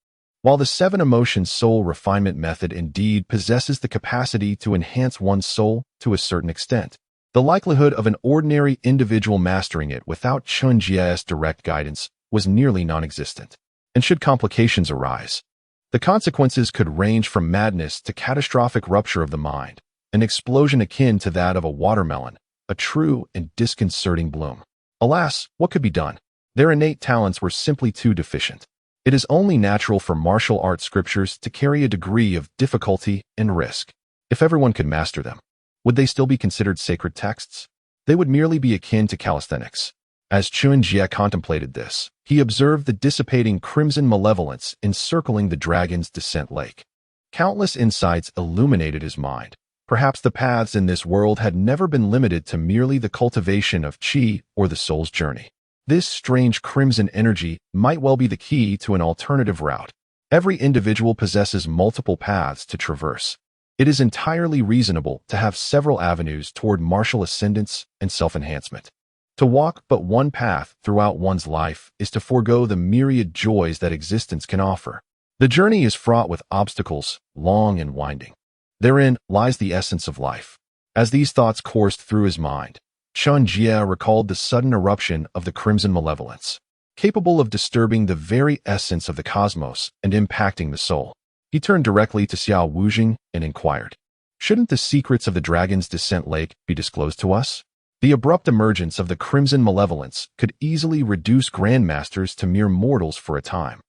While the 7 emotions soul refinement method indeed possesses the capacity to enhance one's soul to a certain extent, the likelihood of an ordinary individual mastering it without Chen Jie's direct guidance was nearly non-existent. And should complications arise, the consequences could range from madness to catastrophic rupture of the mind, an explosion akin to that of a watermelon, a true and disconcerting bloom. Alas, what could be done? Their innate talents were simply too deficient. It is only natural for martial art scriptures to carry a degree of difficulty and risk. If everyone could master them, would they still be considered sacred texts? They would merely be akin to calisthenics. As Chen Jie contemplated this, he observed the dissipating crimson malevolence encircling the dragon's descent lake. Countless insights illuminated his mind. Perhaps the paths in this world had never been limited to merely the cultivation of qi or the soul's journey. This strange crimson energy might well be the key to an alternative route. Every individual possesses multiple paths to traverse. It is entirely reasonable to have several avenues toward martial ascendance and self-enhancement. To walk but one path throughout one's life is to forego the myriad joys that existence can offer. The journey is fraught with obstacles, long and winding. Therein lies the essence of life. As these thoughts coursed through his mind, Chen Jie recalled the sudden eruption of the crimson malevolence, capable of disturbing the very essence of the cosmos and impacting the soul. He turned directly to Xiao Wujing and inquired, "Shouldn't the secrets of the dragon's descent lake be disclosed to us?" The abrupt emergence of the crimson malevolence could easily reduce grandmasters to mere mortals for a time,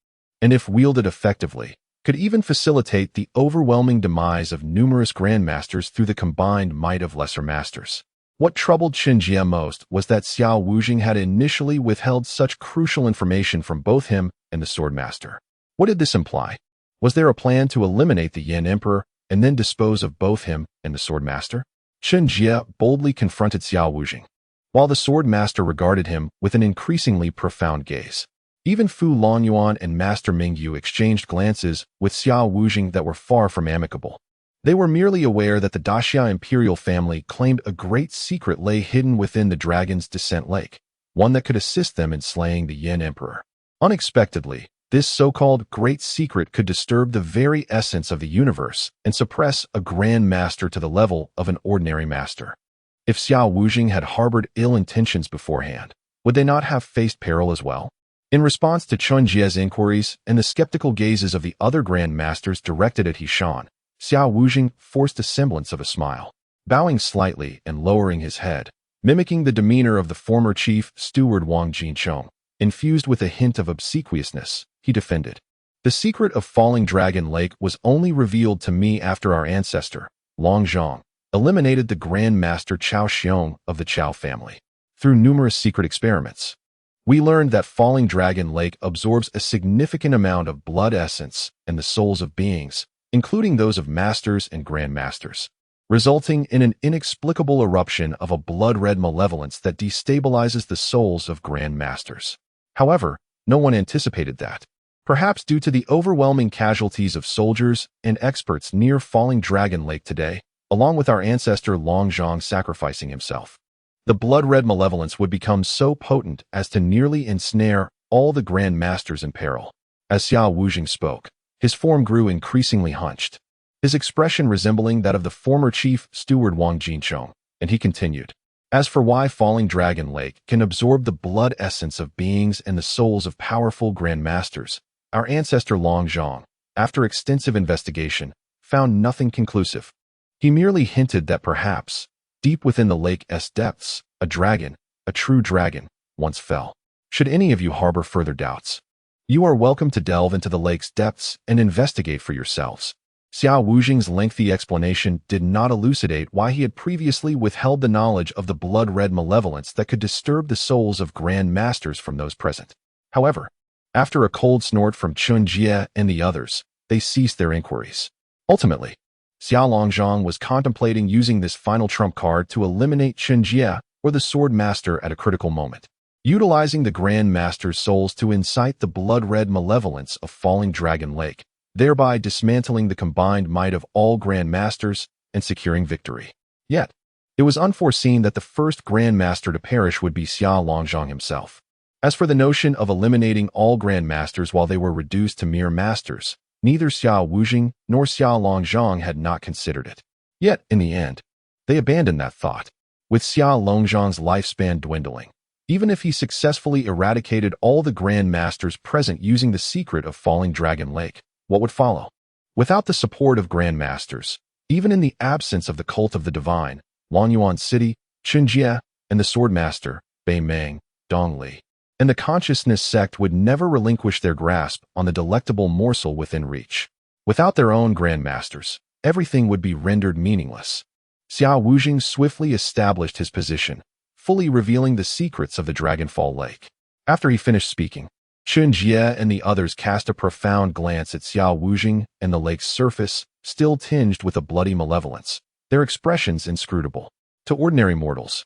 and if wielded effectively, could even facilitate the overwhelming demise of numerous grandmasters through the combined might of lesser masters. What troubled Chen Jie most was that Xiao Wujing had initially withheld such crucial information from both him and the sword master. What did this imply? Was there a plan to eliminate the Yan Emperor and then dispose of both him and the sword master? Chen Jie boldly confronted Xiao Wujing, while the sword master regarded him with an increasingly profound gaze. Even Fu Longyuan and Master Mingyu exchanged glances with Xiao Wujing that were far from amicable. They were merely aware that the Daxia imperial family claimed a great secret lay hidden within the dragon's descent lake, one that could assist them in slaying the Yan Emperor. Unexpectedly, this so-called great secret could disturb the very essence of the universe and suppress a grand master to the level of an ordinary master. If Xiao Wujing had harbored ill intentions beforehand, would they not have faced peril as well? In response to Chen Jie's inquiries and the skeptical gazes of the other grand masters directed at Hishan, Xiao Wujing forced a semblance of a smile, bowing slightly and lowering his head, mimicking the demeanor of the former chief steward Wang Jinchong. Infused with a hint of obsequiousness, he defended, "The secret of Falling Dragon Lake was only revealed to me after our ancestor, Long Zhang, eliminated the Grand Master Chao Xiong of the Chao family. Through numerous secret experiments, we learned that Falling Dragon Lake absorbs a significant amount of blood essence and the souls of beings, including those of masters and grandmasters, resulting in an inexplicable eruption of a blood-red malevolence that destabilizes the souls of grandmasters. However, no one anticipated that, perhaps due to the overwhelming casualties of soldiers and experts near Falling Dragon Lake today, along with our ancestor Long Zhang sacrificing himself. The blood-red malevolence would become so potent as to nearly ensnare all the Grand Masters in peril." As Xiao Wujing spoke, his form grew increasingly hunched, his expression resembling that of the former chief steward Wang Jinchong, and he continued, As for why Falling Dragon Lake can absorb the blood essence of beings and the souls of powerful grandmasters, our ancestor Long Zhang, after extensive investigation, found nothing conclusive. He merely hinted that perhaps, deep within the lake's depths, a dragon, a true dragon, once fell. Should any of you harbor further doubts, you are welcome to delve into the lake's depths and investigate for yourselves. Xiao Wuzhing's lengthy explanation did not elucidate why he had previously withheld the knowledge of the blood-red malevolence that could disturb the souls of Grand Masters from those present. However, after a cold snort from Chen Jie and the others, they ceased their inquiries. Ultimately, Xiao Longzhang was contemplating using this final trump card to eliminate Chen Jie, or the Sword Master, at a critical moment, utilizing the Grand Master's souls to incite the blood-red malevolence of Falling Dragon Lake, thereby dismantling the combined might of all Grand Masters and securing victory. Yet, it was unforeseen that the first Grand Master to perish would be Xiao Longzhang himself. As for the notion of eliminating all Grand Masters while they were reduced to mere masters, neither Xiao Wuzhing nor Xiao Longzhang had not considered it. Yet, in the end, they abandoned that thought, with Xiao Longzhang's lifespan dwindling. Even if he successfully eradicated all the Grand Masters present using the secret of Falling Dragon Lake, what would follow? Without the support of Grand Masters, even in the absence of the cult of the divine, Longyuan City, Chen Jie, and the Sword Master, Bei Meng, Dong Li, and the Consciousness sect would never relinquish their grasp on the delectable morsel within reach. Without their own Grand Masters, everything would be rendered meaningless. Xiao Wuzhing swiftly established his position, fully revealing the secrets of the Dragonfall Lake. After he finished speaking, Chen Jie and the others cast a profound glance at Xiao Wuzhing and the lake's surface, still tinged with a bloody malevolence, their expressions inscrutable. To ordinary mortals,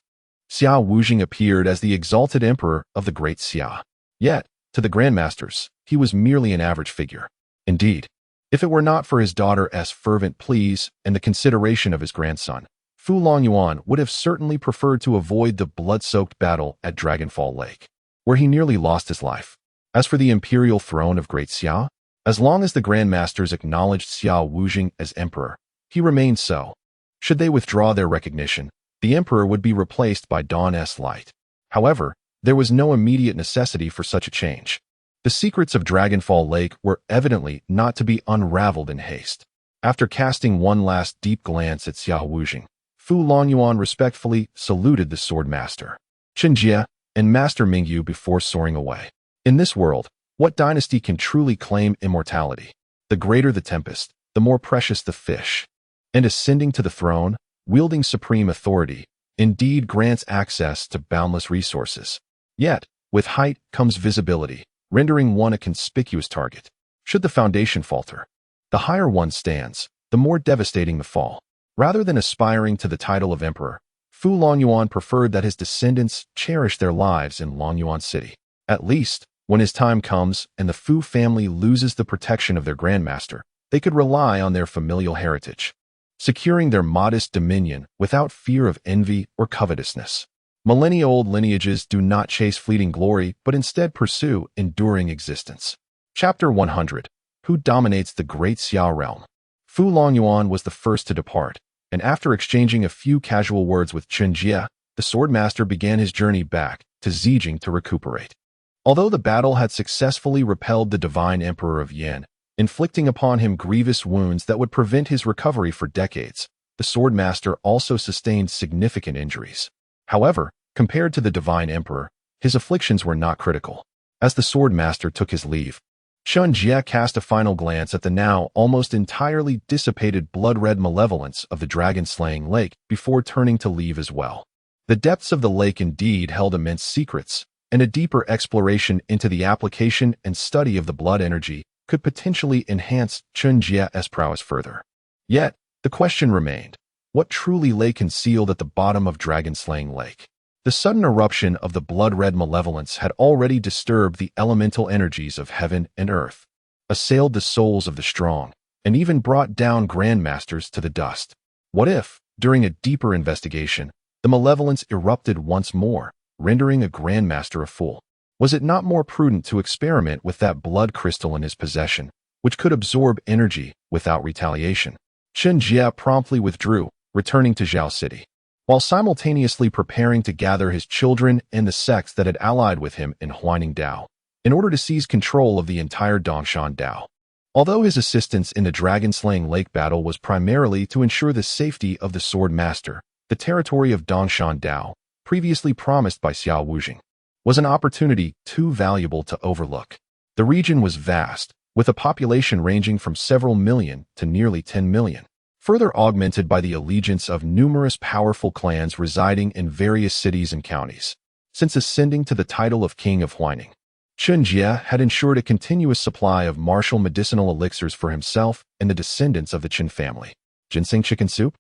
Xiao Wuzhing appeared as the exalted emperor of the great Xia. Yet, to the Grandmasters, he was merely an average figure. Indeed, if it were not for his daughter's fervent pleas and the consideration of his grandson, Fu Longyuan would have certainly preferred to avoid the blood-soaked battle at Dragonfall Lake, where he nearly lost his life. As for the imperial throne of Great Xia, as long as the Grandmasters acknowledged Xiao Wuzhing as emperor, he remained so. Should they withdraw their recognition, the emperor would be replaced by Dawn's Light. However, there was no immediate necessity for such a change. The secrets of Dragonfall Lake were evidently not to be unraveled in haste. After casting one last deep glance at Xiao Wuzhing, Fu Longyuan respectfully saluted the Sword Master, Chen Jie, and Master Mingyu before soaring away. In this world, what dynasty can truly claim immortality? The greater the tempest, the more precious the fish. And ascending to the throne, wielding supreme authority, indeed grants access to boundless resources. Yet, with height comes visibility, rendering one a conspicuous target. Should the foundation falter, the higher one stands, the more devastating the fall. Rather than aspiring to the title of emperor, Fu Longyuan preferred that his descendants cherish their lives in Longyuan City. At least, when his time comes and the Fu family loses the protection of their grandmaster, they could rely on their familial heritage, securing their modest dominion without fear of envy or covetousness. Millennia-old lineages do not chase fleeting glory, but instead pursue enduring existence. Chapter 100. Who dominates the Great Xiao realm? Fu Longyuan was the first to depart, and after exchanging a few casual words with Chen Jie, the Sword Master began his journey back to Zijing to recuperate. Although the battle had successfully repelled the Divine Emperor of Yan, inflicting upon him grievous wounds that would prevent his recovery for decades, the Sword Master also sustained significant injuries. However, compared to the Divine Emperor, his afflictions were not critical. As the Sword Master took his leave, Chen Jie cast a final glance at the now almost entirely dissipated blood-red malevolence of the dragon-slaying lake before turning to leave as well. The depths of the lake indeed held immense secrets, and a deeper exploration into the application and study of the blood energy could potentially enhance Chen Jie's prowess further. Yet, the question remained, what truly lay concealed at the bottom of Dragon-slaying Lake? The sudden eruption of the blood-red malevolence had already disturbed the elemental energies of heaven and earth, assailed the souls of the strong, and even brought down grandmasters to the dust. What if, during a deeper investigation, the malevolence erupted once more, rendering a grandmaster a fool? Was it not more prudent to experiment with that blood crystal in his possession, which could absorb energy without retaliation? Chen Jie promptly withdrew, returning to Zhao City. while simultaneously preparing to gather his children and the sects that had allied with him in Huaining Dao, in order to seize control of the entire Dongshan Dao. Although his assistance in the dragon-slaying lake battle was primarily to ensure the safety of the Sword Master, the territory of Dongshan Dao, previously promised by Xiao Wujing, was an opportunity too valuable to overlook. The region was vast, with a population ranging from several million to nearly 10 million, further augmented by the allegiance of numerous powerful clans residing in various cities and counties. Since ascending to the title of King of Huaining, Chen Jie had ensured a continuous supply of martial medicinal elixirs for himself and the descendants of the Chen family. Ginseng chicken soup?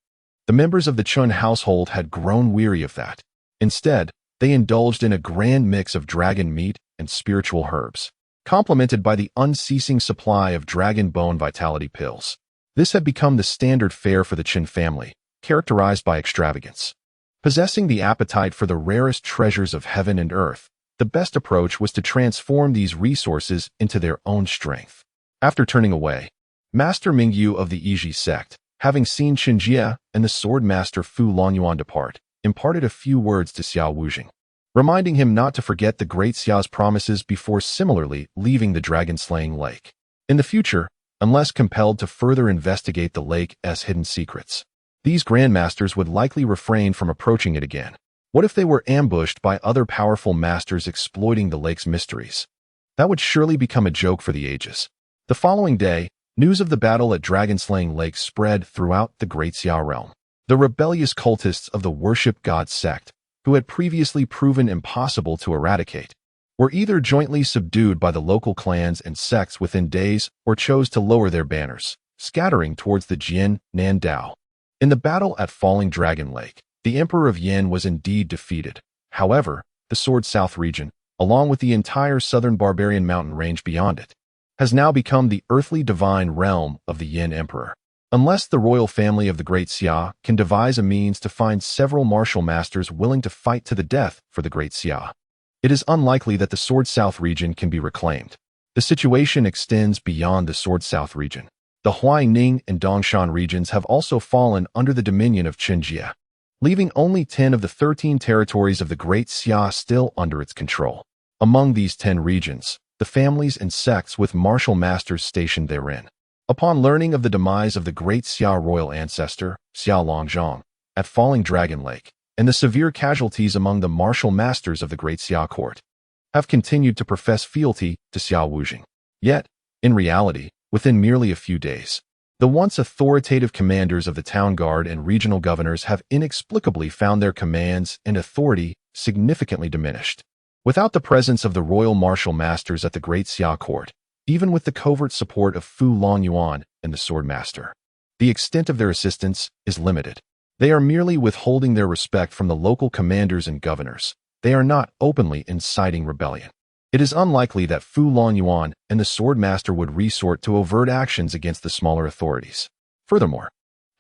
The members of the Chen household had grown weary of that. Instead, they indulged in a grand mix of dragon meat and spiritual herbs, complemented by the unceasing supply of dragon bone vitality pills. This had become the standard fare for the Chen family, characterized by extravagance. Possessing the appetite for the rarest treasures of heaven and earth, the best approach was to transform these resources into their own strength. After turning away, Master Mingyu of the Yizhi sect, having seen Chen Jie and the sword master Fu Longyuan depart, imparted a few words to Xiao Wujing, reminding him not to forget the great Xiao's promises before similarly leaving the dragon-slaying lake. In the future, unless compelled to further investigate the lake's hidden secrets, these grandmasters would likely refrain from approaching it again. What if they were ambushed by other powerful masters exploiting the lake's mysteries? That would surely become a joke for the ages. The following day, news of the battle at Dragon-Slaying Lake spread throughout the Great Xiao realm. The rebellious cultists of the Worship God sect, who had previously proven impossible to eradicate, were either jointly subdued by the local clans and sects within days or chose to lower their banners, scattering towards the Jian Nan Dao. In the battle at Falling Dragon Lake, the Emperor of Yin was indeed defeated. However, the Sword South region, along with the entire southern barbarian mountain range beyond it, has now become the earthly divine realm of the Yin Emperor. Unless the royal family of the Great Xia can devise a means to find several martial masters willing to fight to the death for the Great Xia, it is unlikely that the Sword South region can be reclaimed. The situation extends beyond the Sword South region. The Huaining and Dongshan regions have also fallen under the dominion of Chen Jie, leaving only 10 of the 13 territories of the Great Xia still under its control. Among these 10 regions, the families and sects with martial masters stationed therein, upon learning of the demise of the Great Xia royal ancestor, Xiao Longzhong, at Falling Dragon Lake, and the severe casualties among the martial masters of the Great Xia court, have continued to profess fealty to Xiao Wujing. Yet, in reality, within merely a few days, the once authoritative commanders of the town guard and regional governors have inexplicably found their commands and authority significantly diminished. Without the presence of the royal martial masters at the Great Xia court, even with the covert support of Fu Longyuan and the sword master, the extent of their assistance is limited. They are merely withholding their respect from the local commanders and governors. They are not openly inciting rebellion. It is unlikely that Fu Longyuan and the sword master would resort to overt actions against the smaller authorities. Furthermore,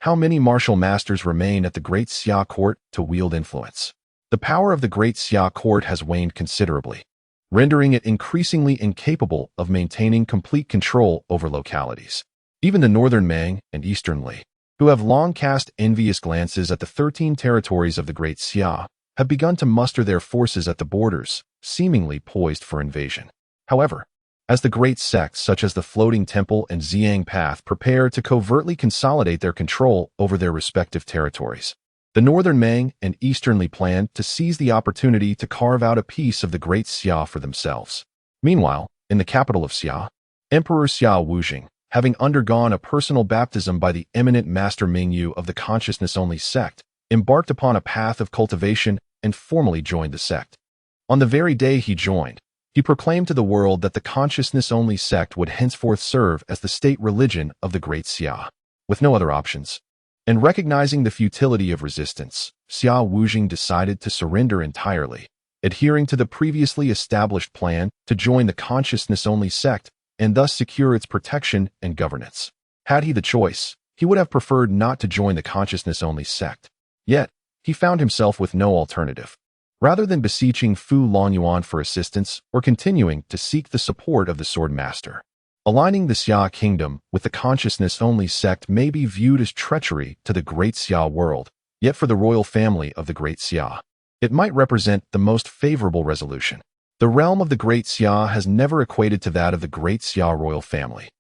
how many martial masters remain at the Great Xia court to wield influence? The power of the Great Xia court has waned considerably, rendering it increasingly incapable of maintaining complete control over localities. Even the Northern Mang and Eastern Li, who have long cast envious glances at the 13 territories of the Great Xia, have begun to muster their forces at the borders, seemingly poised for invasion. However, as the great sects such as the Floating Temple and Xiang Path prepare to covertly consolidate their control over their respective territories, the Northern Mang and Eastern Li plan to seize the opportunity to carve out a piece of the Great Xia for themselves. Meanwhile, in the capital of Xia, Emperor Xiao Wujing, having undergone a personal baptism by the eminent Master Mingyu of the Consciousness-Only sect, embarked upon a path of cultivation and formally joined the sect. On the very day he joined, he proclaimed to the world that the Consciousness-Only sect would henceforth serve as the state religion of the Great Xia, with no other options. And recognizing the futility of resistance, Xiao Wujing decided to surrender entirely, adhering to the previously established plan to join the Consciousness-Only sect and thus secure its protection and governance. Had he the choice, he would have preferred not to join the Consciousness-Only sect. Yet, he found himself with no alternative. Rather than beseeching Fu Longyuan for assistance or continuing to seek the support of the Sword Master, aligning the Xia kingdom with the Consciousness-Only sect may be viewed as treachery to the Great Xia world, Yet for the royal family of the Great Xia, it might represent the most favorable resolution. The realm of the Great Xia has never equated to that of the Great Xia royal family.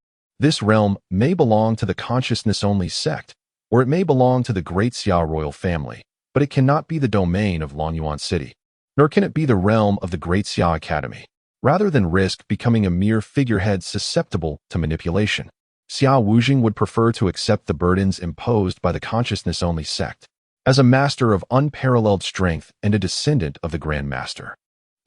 This realm may belong to the consciousness-only sect, or it may belong to the Great Xia royal family, but it cannot be the domain of Longyuan City, nor can it be the realm of the Great Xia Academy. Rather than risk becoming a mere figurehead susceptible to manipulation, Xia Wujing would prefer to accept the burdens imposed by the consciousness-only sect, as a master of unparalleled strength and a descendant of the Grand Master.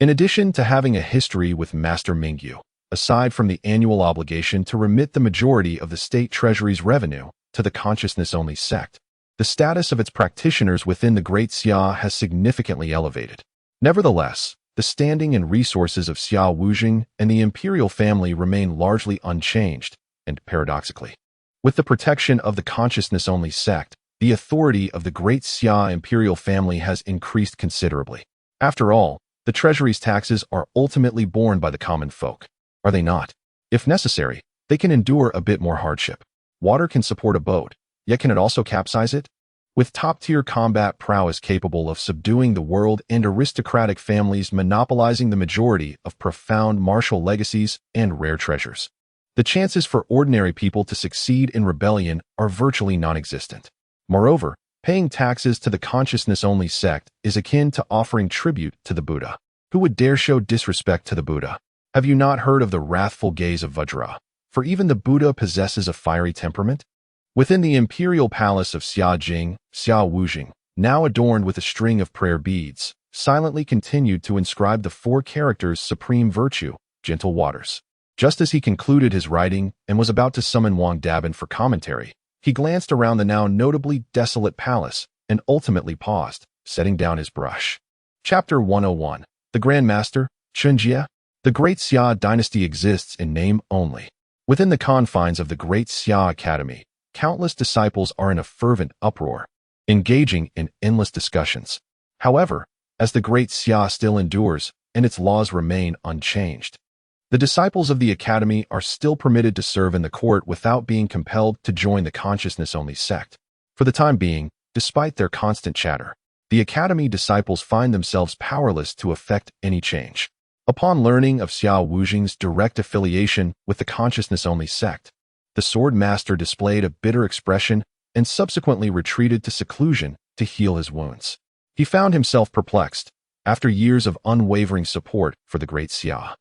In addition to having a history with Master Mingyu, aside from the annual obligation to remit the majority of the state treasury's revenue to the consciousness-only sect, the status of its practitioners within the Great Xia has significantly elevated. Nevertheless, the standing and resources of Xia Wujing and the imperial family remain largely unchanged, and paradoxically, with the protection of the consciousness-only sect, the authority of the Great Xia imperial family has increased considerably. After all, the treasury's taxes are ultimately borne by the common folk, are they not? If necessary, they can endure a bit more hardship. Water can support a boat, yet can it also capsize it? With top-tier combat prowess capable of subduing the world and aristocratic families monopolizing the majority of profound martial legacies and rare treasures, the chances for ordinary people to succeed in rebellion are virtually non-existent. Moreover, paying taxes to the consciousness-only sect is akin to offering tribute to the Buddha. Who would dare show disrespect to the Buddha? Have you not heard of the wrathful gaze of Vajra? For even the Buddha possesses a fiery temperament. Within the imperial palace of Xia Wujing, now adorned with a string of prayer beads, silently continued to inscribe the 4 characters supreme virtue, gentle waters. Just as he concluded his writing and was about to summon Wang Dabin for commentary, he glanced around the now notably desolate palace and ultimately paused, setting down his brush. Chapter 101. The Grand Master, Chen Jie. The Great Xia dynasty exists in name only. Within the confines of the Great Xia Academy, countless disciples are in a fervent uproar, engaging in endless discussions. However, as the Great Xia still endures and its laws remain unchanged, the disciples of the Academy are still permitted to serve in the court without being compelled to join the consciousness-only sect. For the time being, despite their constant chatter, the Academy disciples find themselves powerless to effect any change. Upon learning of Xia Wujing's direct affiliation with the consciousness-only sect, the sword master displayed a bitter expression and subsequently retreated to seclusion to heal his wounds. He found himself perplexed, after years of unwavering support for the Great Xia.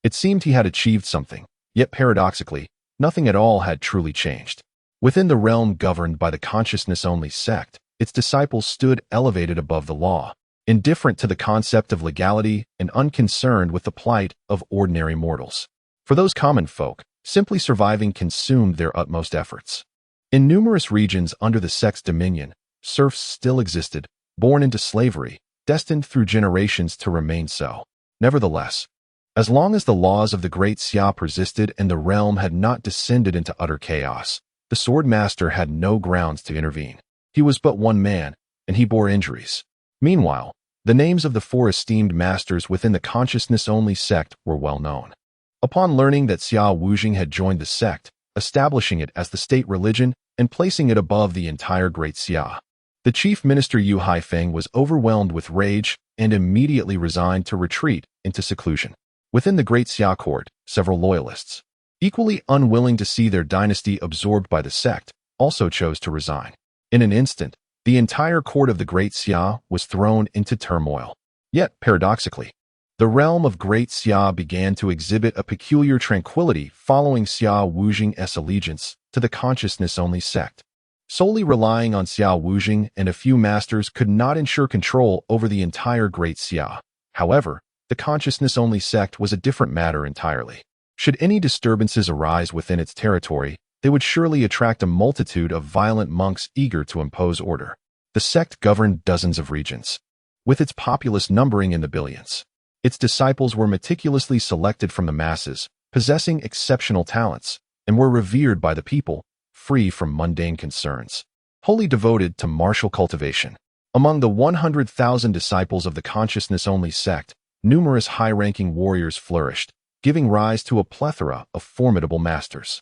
It seemed he had achieved something, yet paradoxically, nothing at all had truly changed. Within the realm governed by the consciousness-only sect, its disciples stood elevated above the law, indifferent to the concept of legality and unconcerned with the plight of ordinary mortals. For those common folk, simply surviving consumed their utmost efforts. In numerous regions under the sect's dominion, serfs still existed, born into slavery, destined through generations to remain so. Nevertheless, as long as the laws of the Great Xia persisted and the realm had not descended into utter chaos, the sword master had no grounds to intervene. He was but one man, and he bore injuries. Meanwhile, the names of the 4 esteemed masters within the consciousness-only sect were well known. Upon learning that Xia Wujing had joined the sect, establishing it as the state religion and placing it above the entire Great Xia, the chief minister Yu Haifeng was overwhelmed with rage and immediately resigned to retreat into seclusion. Within the Great Xia court, several loyalists, equally unwilling to see their dynasty absorbed by the sect, also chose to resign. In an instant, the entire court of the Great Xia was thrown into turmoil. Yet, paradoxically, the realm of Great Xia began to exhibit a peculiar tranquility following Xia Wujing's allegiance to the consciousness-only sect. Solely relying on Xia Wujing and a few masters could not ensure control over the entire Great Xia. However, the consciousness-only sect was a different matter entirely. Should any disturbances arise within its territory, they would surely attract a multitude of violent monks eager to impose order. The sect governed dozens of regions, with its populace numbering in the billions. Its disciples were meticulously selected from the masses, possessing exceptional talents, and were revered by the people, free from mundane concerns, wholly devoted to martial cultivation. Among the 100,000 disciples of the consciousness-only sect, numerous high-ranking warriors flourished, giving rise to a plethora of formidable masters.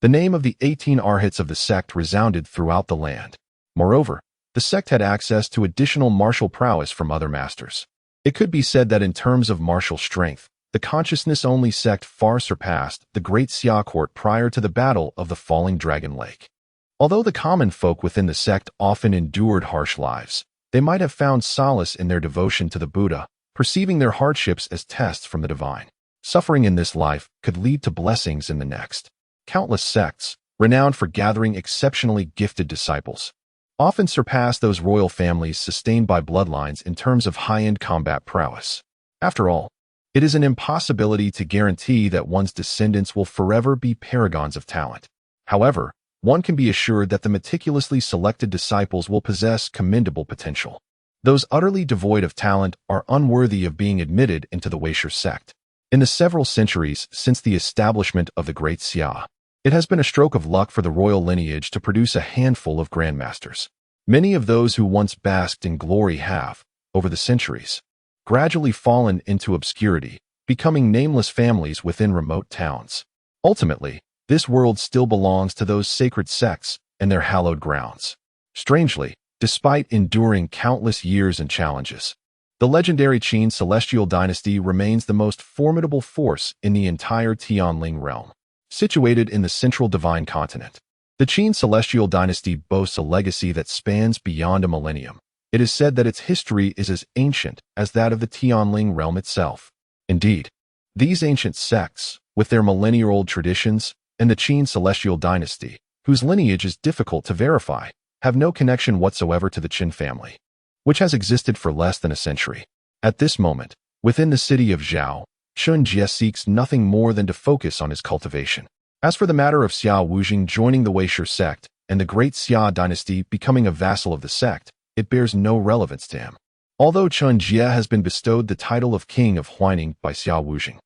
The name of the 18 arhats of the sect resounded throughout the land. Moreover, the the sect had access to additional martial prowess from other masters. It could be said that in terms of martial strength, the consciousness-only sect far surpassed the Great Xia court prior to the Battle of the Falling Dragon Lake. Although the common folk within the sect often endured harsh lives, they might have found solace in their devotion to the Buddha, perceiving their hardships as tests from the divine. Suffering in this life could lead to blessings in the next. Countless sects, renowned for gathering exceptionally gifted disciples, often surpass those royal families sustained by bloodlines in terms of high-end combat prowess. After all, it is an impossibility to guarantee that one's descendants will forever be paragons of talent. However, one can be assured that the meticulously selected disciples will possess commendable potential. Those utterly devoid of talent are unworthy of being admitted into the Weisher sect. In the several centuries since the establishment of the Great Xia, it has been a stroke of luck for the royal lineage to produce a handful of grandmasters. Many of those who once basked in glory have, over the centuries, gradually fallen into obscurity, becoming nameless families within remote towns. Ultimately, this world still belongs to those sacred sects and their hallowed grounds. Strangely, despite enduring countless years and challenges, the legendary Qin celestial dynasty remains the most formidable force in the entire Tianling realm. Situated in the central divine continent, the Qin celestial dynasty boasts a legacy that spans beyond a millennium. It is said that its history is as ancient as that of the Tianling realm itself. Indeed, these ancient sects, with their millennia-old traditions, and the Qin celestial dynasty, whose lineage is difficult to verify, have no connection whatsoever to the Qin family, which has existed for less than a century. At this moment, within the city of Zhao, Chen Jie seeks nothing more than to focus on his cultivation. As for the matter of Xia Wujing joining the Weisher sect and the Great Xia dynasty becoming a vassal of the sect, it bears no relevance to him. Although Chen Jie has been bestowed the title of King of Huaining by Xia Wujing,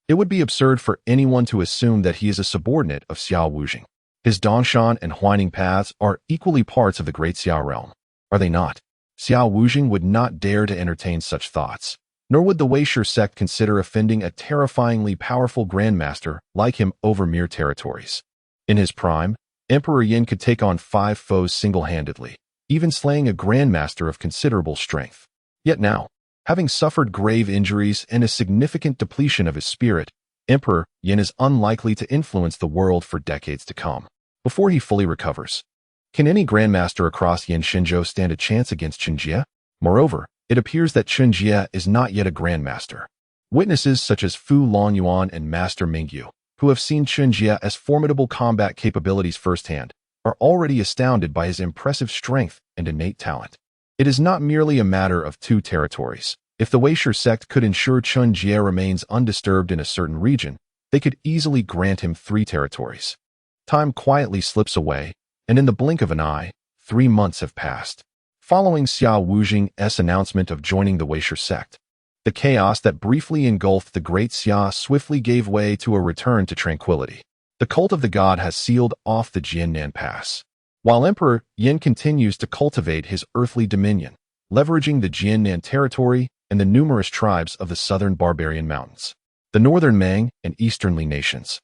it would be absurd for anyone to assume that he is a subordinate of Xia Wujing. His Dongshan and Huaining paths are equally parts of the Great Xia realm, are they not? Xia Wujing would not dare to entertain such thoughts, nor would the Weisher sect consider offending a terrifyingly powerful grandmaster like him over mere territories. In his prime, Emperor Yin could take on 5 foes single-handedly, even slaying a grandmaster of considerable strength. Yet now, having suffered grave injuries and a significant depletion of his spirit, Emperor Yin is unlikely to influence the world for decades to come. Before he fully recovers, can any grandmaster across Yin Shenzhou stand a chance against Chen Jie? Moreover, it appears that Chen Jie is not yet a grandmaster. Witnesses such as Fu Longyuan and Master Mingyu, who have seen Chen Jie as formidable combat capabilities firsthand, are already astounded by his impressive strength and innate talent. It is not merely a matter of 2 territories. If the Weisher sect could ensure Chen Jie remains undisturbed in a certain region, they could easily grant him 3 territories. Time quietly slips away, and in the blink of an eye, 3 months have passed. Following Xia Wujing's announcement of joining the Weisher sect, the chaos that briefly engulfed the Great Xia swiftly gave way to a return to tranquility. The cult of the god has sealed off the Jiannan Pass, while Emperor Yin continues to cultivate his earthly dominion, leveraging the Jiannan territory and the numerous tribes of the southern barbarian mountains. The northern Mang and eastern Li nations,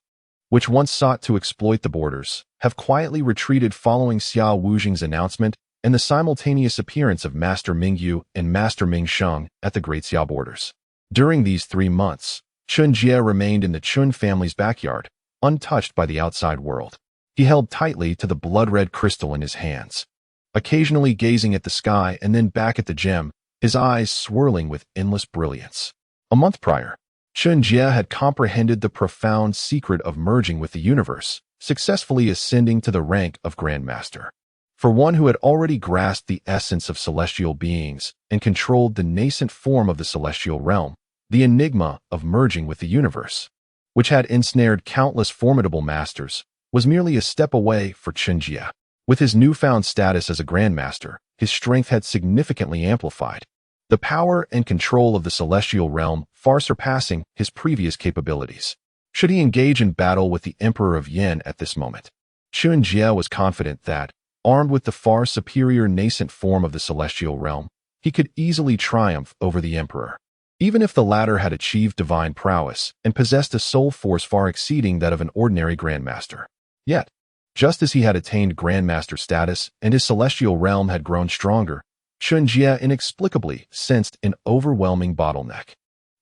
which once sought to exploit the borders, have quietly retreated following Xia Wujing's announcement and the simultaneous appearance of Master Mingyu and Master Mingsheng at the Great Xia borders. During these 3 months, Chen Jie remained in the Chun family's backyard, untouched by the outside world. He held tightly to the blood-red crystal in his hands, occasionally gazing at the sky and then back at the gem, his eyes swirling with endless brilliance. A month prior, Chen Jie had comprehended the profound secret of merging with the universe, successfully ascending to the rank of Grandmaster. For one who had already grasped the essence of celestial beings and controlled the nascent form of the celestial realm, the enigma of merging with the universe, which had ensnared countless formidable masters, was merely a step away for Chen Jie. With his newfound status as a grandmaster, his strength had significantly amplified, the power and control of the celestial realm far surpassing his previous capabilities. Should he engage in battle with the Emperor of Yin at this moment, Chen Jie was confident that, armed with the far superior nascent form of the celestial realm, he could easily triumph over the Emperor, even if the latter had achieved divine prowess and possessed a soul force far exceeding that of an ordinary grandmaster. Yet, Just as he had attained Grandmaster status and his celestial realm had grown stronger, Chen Jie inexplicably sensed an overwhelming bottleneck.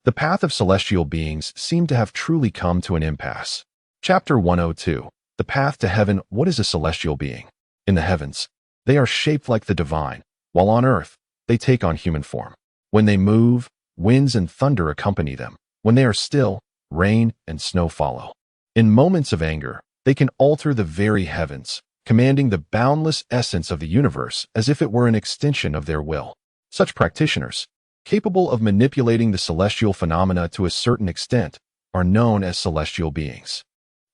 The path of celestial beings seemed to have truly come to an impasse. Chapter 102. The Path to Heaven. What is a celestial being? In the heavens, they are shaped like the divine, while on earth, they take on human form. When they move, winds and thunder accompany them. When they are still, rain and snow follow. In moments of anger, they can alter the very heavens, commanding the boundless essence of the universe as if it were an extension of their will. Such practitioners, capable of manipulating the celestial phenomena to a certain extent, are known as celestial beings.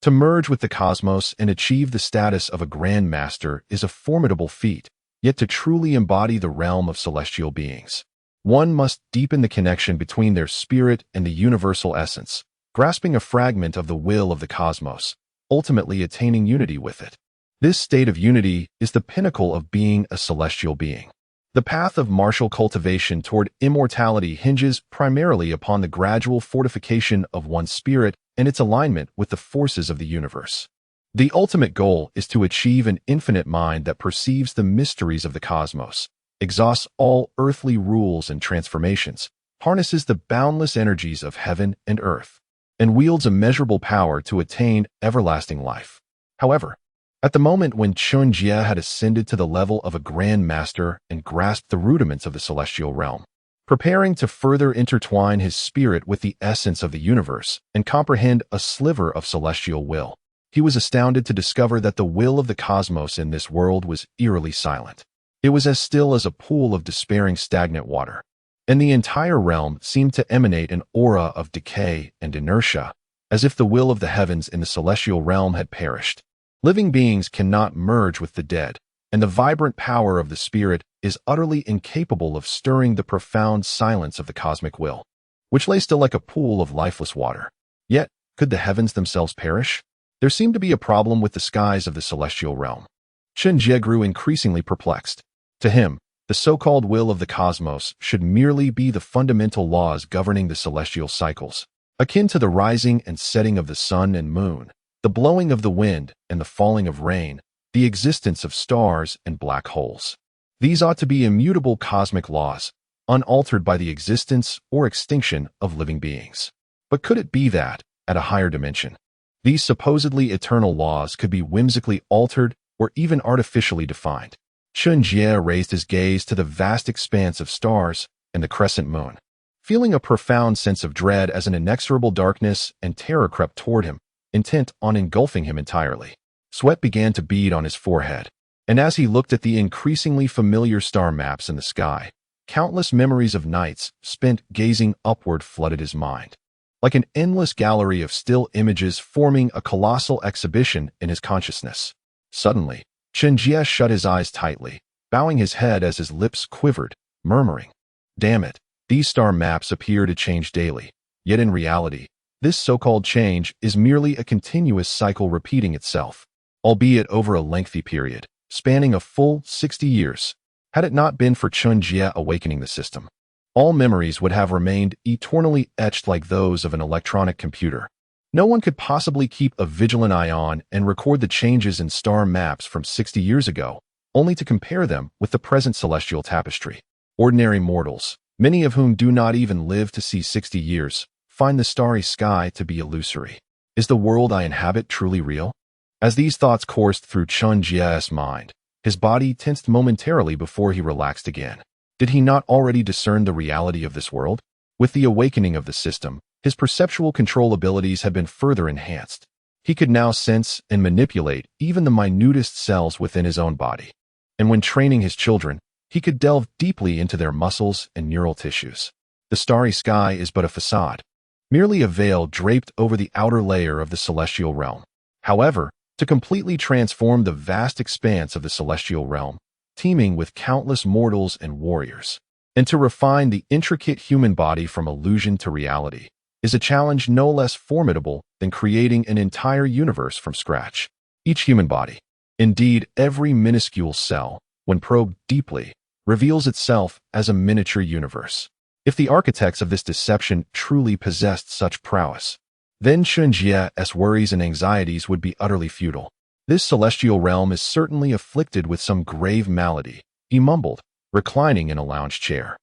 To merge with the cosmos and achieve the status of a Grand Master is a formidable feat, yet to truly embody the realm of celestial beings, one must deepen the connection between their spirit and the universal essence, grasping a fragment of the will of the cosmos, ultimately attaining unity with it. This state of unity is the pinnacle of being a celestial being. The path of martial cultivation toward immortality hinges primarily upon the gradual fortification of one's spirit and its alignment with the forces of the universe. The ultimate goal is to achieve an infinite mind that perceives the mysteries of the cosmos, exhausts all earthly rules and transformations, harnesses the boundless energies of heaven and earth, and wields immeasurable power to attain everlasting life. However, at the moment when Chen Jie had ascended to the level of a Grand Master and grasped the rudiments of the celestial realm, preparing to further intertwine his spirit with the essence of the universe and comprehend a sliver of celestial will, he was astounded to discover that the will of the cosmos in this world was eerily silent. It was as still as a pool of despairing stagnant water, and the entire realm seemed to emanate an aura of decay and inertia, as if the will of the heavens in the celestial realm had perished. Living beings cannot merge with the dead, and the vibrant power of the spirit is utterly incapable of stirring the profound silence of the cosmic will, which lay still like a pool of lifeless water. Yet, could the heavens themselves perish? There seemed to be a problem with the skies of the celestial realm. Chen Jie grew increasingly perplexed. To him, the so-called will of the cosmos should merely be the fundamental laws governing the celestial cycles, akin to the rising and setting of the sun and moon, the blowing of the wind and the falling of rain, the existence of stars and black holes. These ought to be immutable cosmic laws, unaltered by the existence or extinction of living beings. But could it be that, at a higher dimension, these supposedly eternal laws could be whimsically altered or even artificially defined? Chen Jie raised his gaze to the vast expanse of stars and the crescent moon. Feeling a profound sense of dread as an inexorable darkness and terror crept toward him, intent on engulfing him entirely. Sweat began to bead on his forehead, and as he looked at the increasingly familiar star maps in the sky, countless memories of nights spent gazing upward flooded his mind. Like an endless gallery of still images forming a colossal exhibition in his consciousness. Suddenly, Chen Jie shut his eyes tightly, bowing his head as his lips quivered, murmuring, "Damn it, these star maps appear to change daily, yet in reality, this so-called change is merely a continuous cycle repeating itself, albeit over a lengthy period, spanning a full 60 years. Had it not been for Chen Jie awakening the system, all memories would have remained eternally etched like those of an electronic computer. No one could possibly keep a vigilant eye on and record the changes in star maps from 60 years ago, only to compare them with the present celestial tapestry. Ordinary mortals, many of whom do not even live to see 60 years, find the starry sky to be illusory. Is the world I inhabit truly real?" As these thoughts coursed through Chen Jie's mind, his body tensed momentarily before he relaxed again. Did he not already discern the reality of this world? With the awakening of the system, his perceptual control abilities had been further enhanced. He could now sense and manipulate even the minutest cells within his own body. And when training his children, he could delve deeply into their muscles and neural tissues. The starry sky is but a facade, merely a veil draped over the outer layer of the celestial realm. However, to completely transform the vast expanse of the celestial realm, teeming with countless mortals and warriors, and to refine the intricate human body from illusion to reality, is a challenge no less formidable than creating an entire universe from scratch. Each human body, indeed every minuscule cell, when probed deeply, reveals itself as a miniature universe. If the architects of this deception truly possessed such prowess, then Chen Jie's worries and anxieties would be utterly futile. This celestial realm is certainly afflicted with some grave malady, he mumbled, reclining in a lounge chair.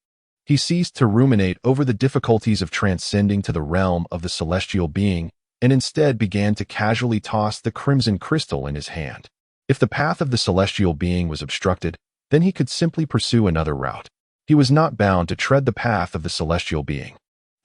He ceased to ruminate over the difficulties of transcending to the realm of the celestial being and instead began to casually toss the crimson crystal in his hand. If the path of the celestial being was obstructed, then he could simply pursue another route. He was not bound to tread the path of the celestial being.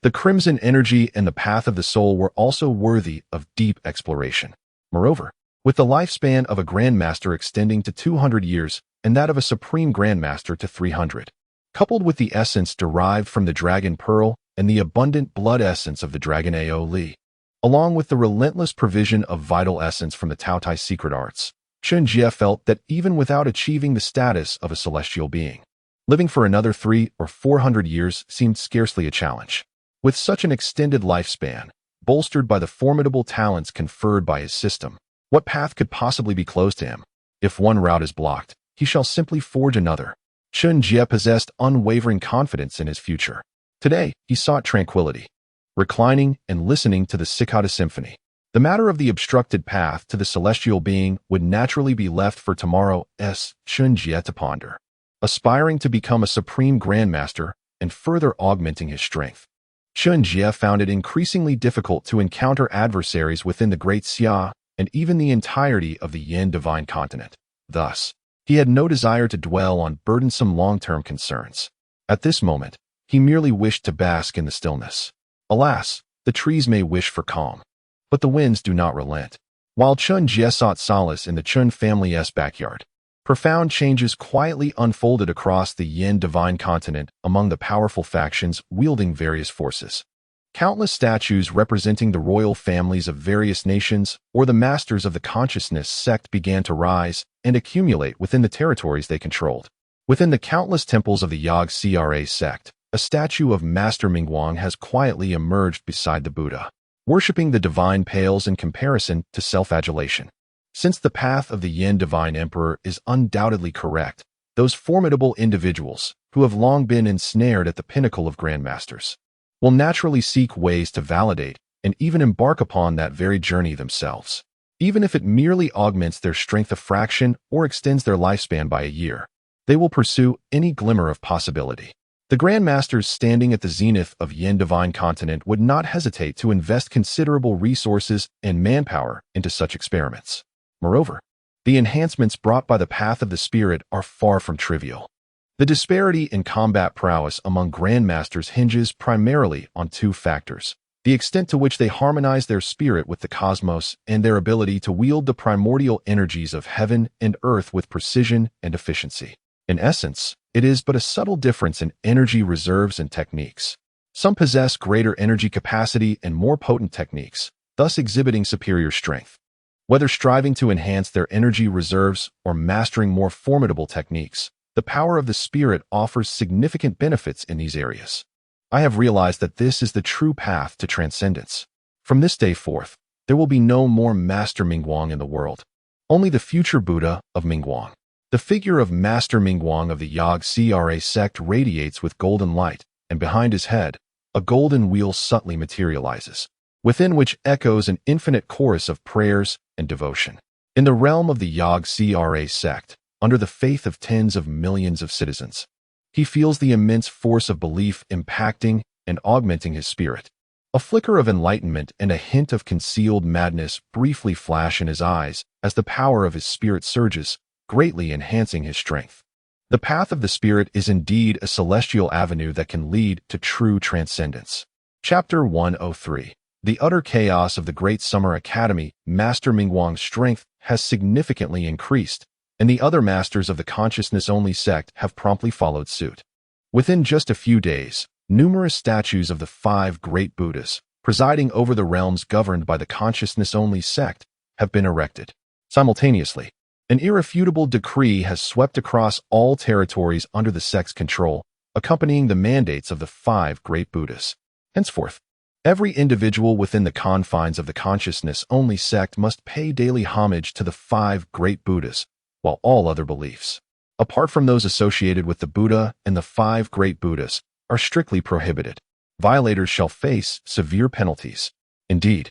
The crimson energy and the path of the soul were also worthy of deep exploration. Moreover, with the lifespan of a grandmaster extending to 200 years and that of a supreme grandmaster to 300, coupled with the essence derived from the dragon pearl and the abundant blood essence of the dragon Aoli, along with the relentless provision of vital essence from the Taotai secret arts, Chen Jie felt that even without achieving the status of a celestial being, living for another 300 or 400 years seemed scarcely a challenge. With such an extended lifespan, bolstered by the formidable talents conferred by his system, what path could possibly be closed to him? If one route is blocked, he shall simply forge another. Chen Jie possessed unwavering confidence in his future. Today, he sought tranquility, reclining and listening to the cicada symphony. The matter of the obstructed path to the celestial being would naturally be left for tomorrow's Chen Jie to ponder, aspiring to become a supreme grandmaster and further augmenting his strength. Chen Jie found it increasingly difficult to encounter adversaries within the Great Xia and even the entirety of the Yin divine continent. Thus, he had no desire to dwell on burdensome long-term concerns. At this moment, he merely wished to bask in the stillness. Alas, the trees may wish for calm, but the winds do not relent. While Chen Jie sought solace in the Chen family's backyard, profound changes quietly unfolded across the Yin divine continent among the powerful factions wielding various forces. Countless statues representing the royal families of various nations or the masters of the consciousness sect began to rise and accumulate within the territories they controlled. Within the countless temples of the Yag Cra sect, a statue of Master Mingguang has quietly emerged beside the Buddha, worshipping the divine pales in comparison to self-adulation. Since the path of the Yin divine emperor is undoubtedly correct, those formidable individuals, who have long been ensnared at the pinnacle of grandmasters, will naturally seek ways to validate and even embark upon that very journey themselves, even if it merely augments their strength a fraction or extends their lifespan by a year. They will pursue any glimmer of possibility. The grandmasters standing at the zenith of Yin divine continent would not hesitate to invest considerable resources and manpower into such experiments. Moreover, the enhancements brought by the path of the spirit are far from trivial. The disparity in combat prowess among grandmasters hinges primarily on two factors: the extent to which they harmonize their spirit with the cosmos and their ability to wield the primordial energies of heaven and earth with precision and efficiency. In essence, it is but a subtle difference in energy reserves and techniques. Some possess greater energy capacity and more potent techniques, thus exhibiting superior strength. Whether striving to enhance their energy reserves or mastering more formidable techniques, the power of the spirit offers significant benefits in these areas. I have realized that this is the true path to transcendence. From this day forth, there will be no more Master Mingguang in the world, only the future Buddha of Mingguang. The figure of Master Mingguang of the Yag Cra sect radiates with golden light, and behind his head, a golden wheel subtly materializes, within which echoes an infinite chorus of prayers and devotion. In the realm of the Yag Cra sect, under the faith of tens of millions of citizens, he feels the immense force of belief impacting and augmenting his spirit. A flicker of enlightenment and a hint of concealed madness briefly flash in his eyes as the power of his spirit surges, greatly enhancing his strength. The path of the spirit is indeed a celestial avenue that can lead to true transcendence. Chapter 103. The utter chaos of the Great Summer Academy. Master Mingguang's strength has significantly increased, and the other masters of the consciousness-only sect have promptly followed suit. Within just a few days, numerous statues of the 5 great Buddhas, presiding over the realms governed by the consciousness-only sect, have been erected. Simultaneously, an irrefutable decree has swept across all territories under the sect's control, accompanying the mandates of the 5 great Buddhas. Henceforth, every individual within the confines of the consciousness-only sect must pay daily homage to the 5 great Buddhas, while all other beliefs, apart from those associated with the Buddha and the 5 great Buddhas, are strictly prohibited. Violators shall face severe penalties. Indeed,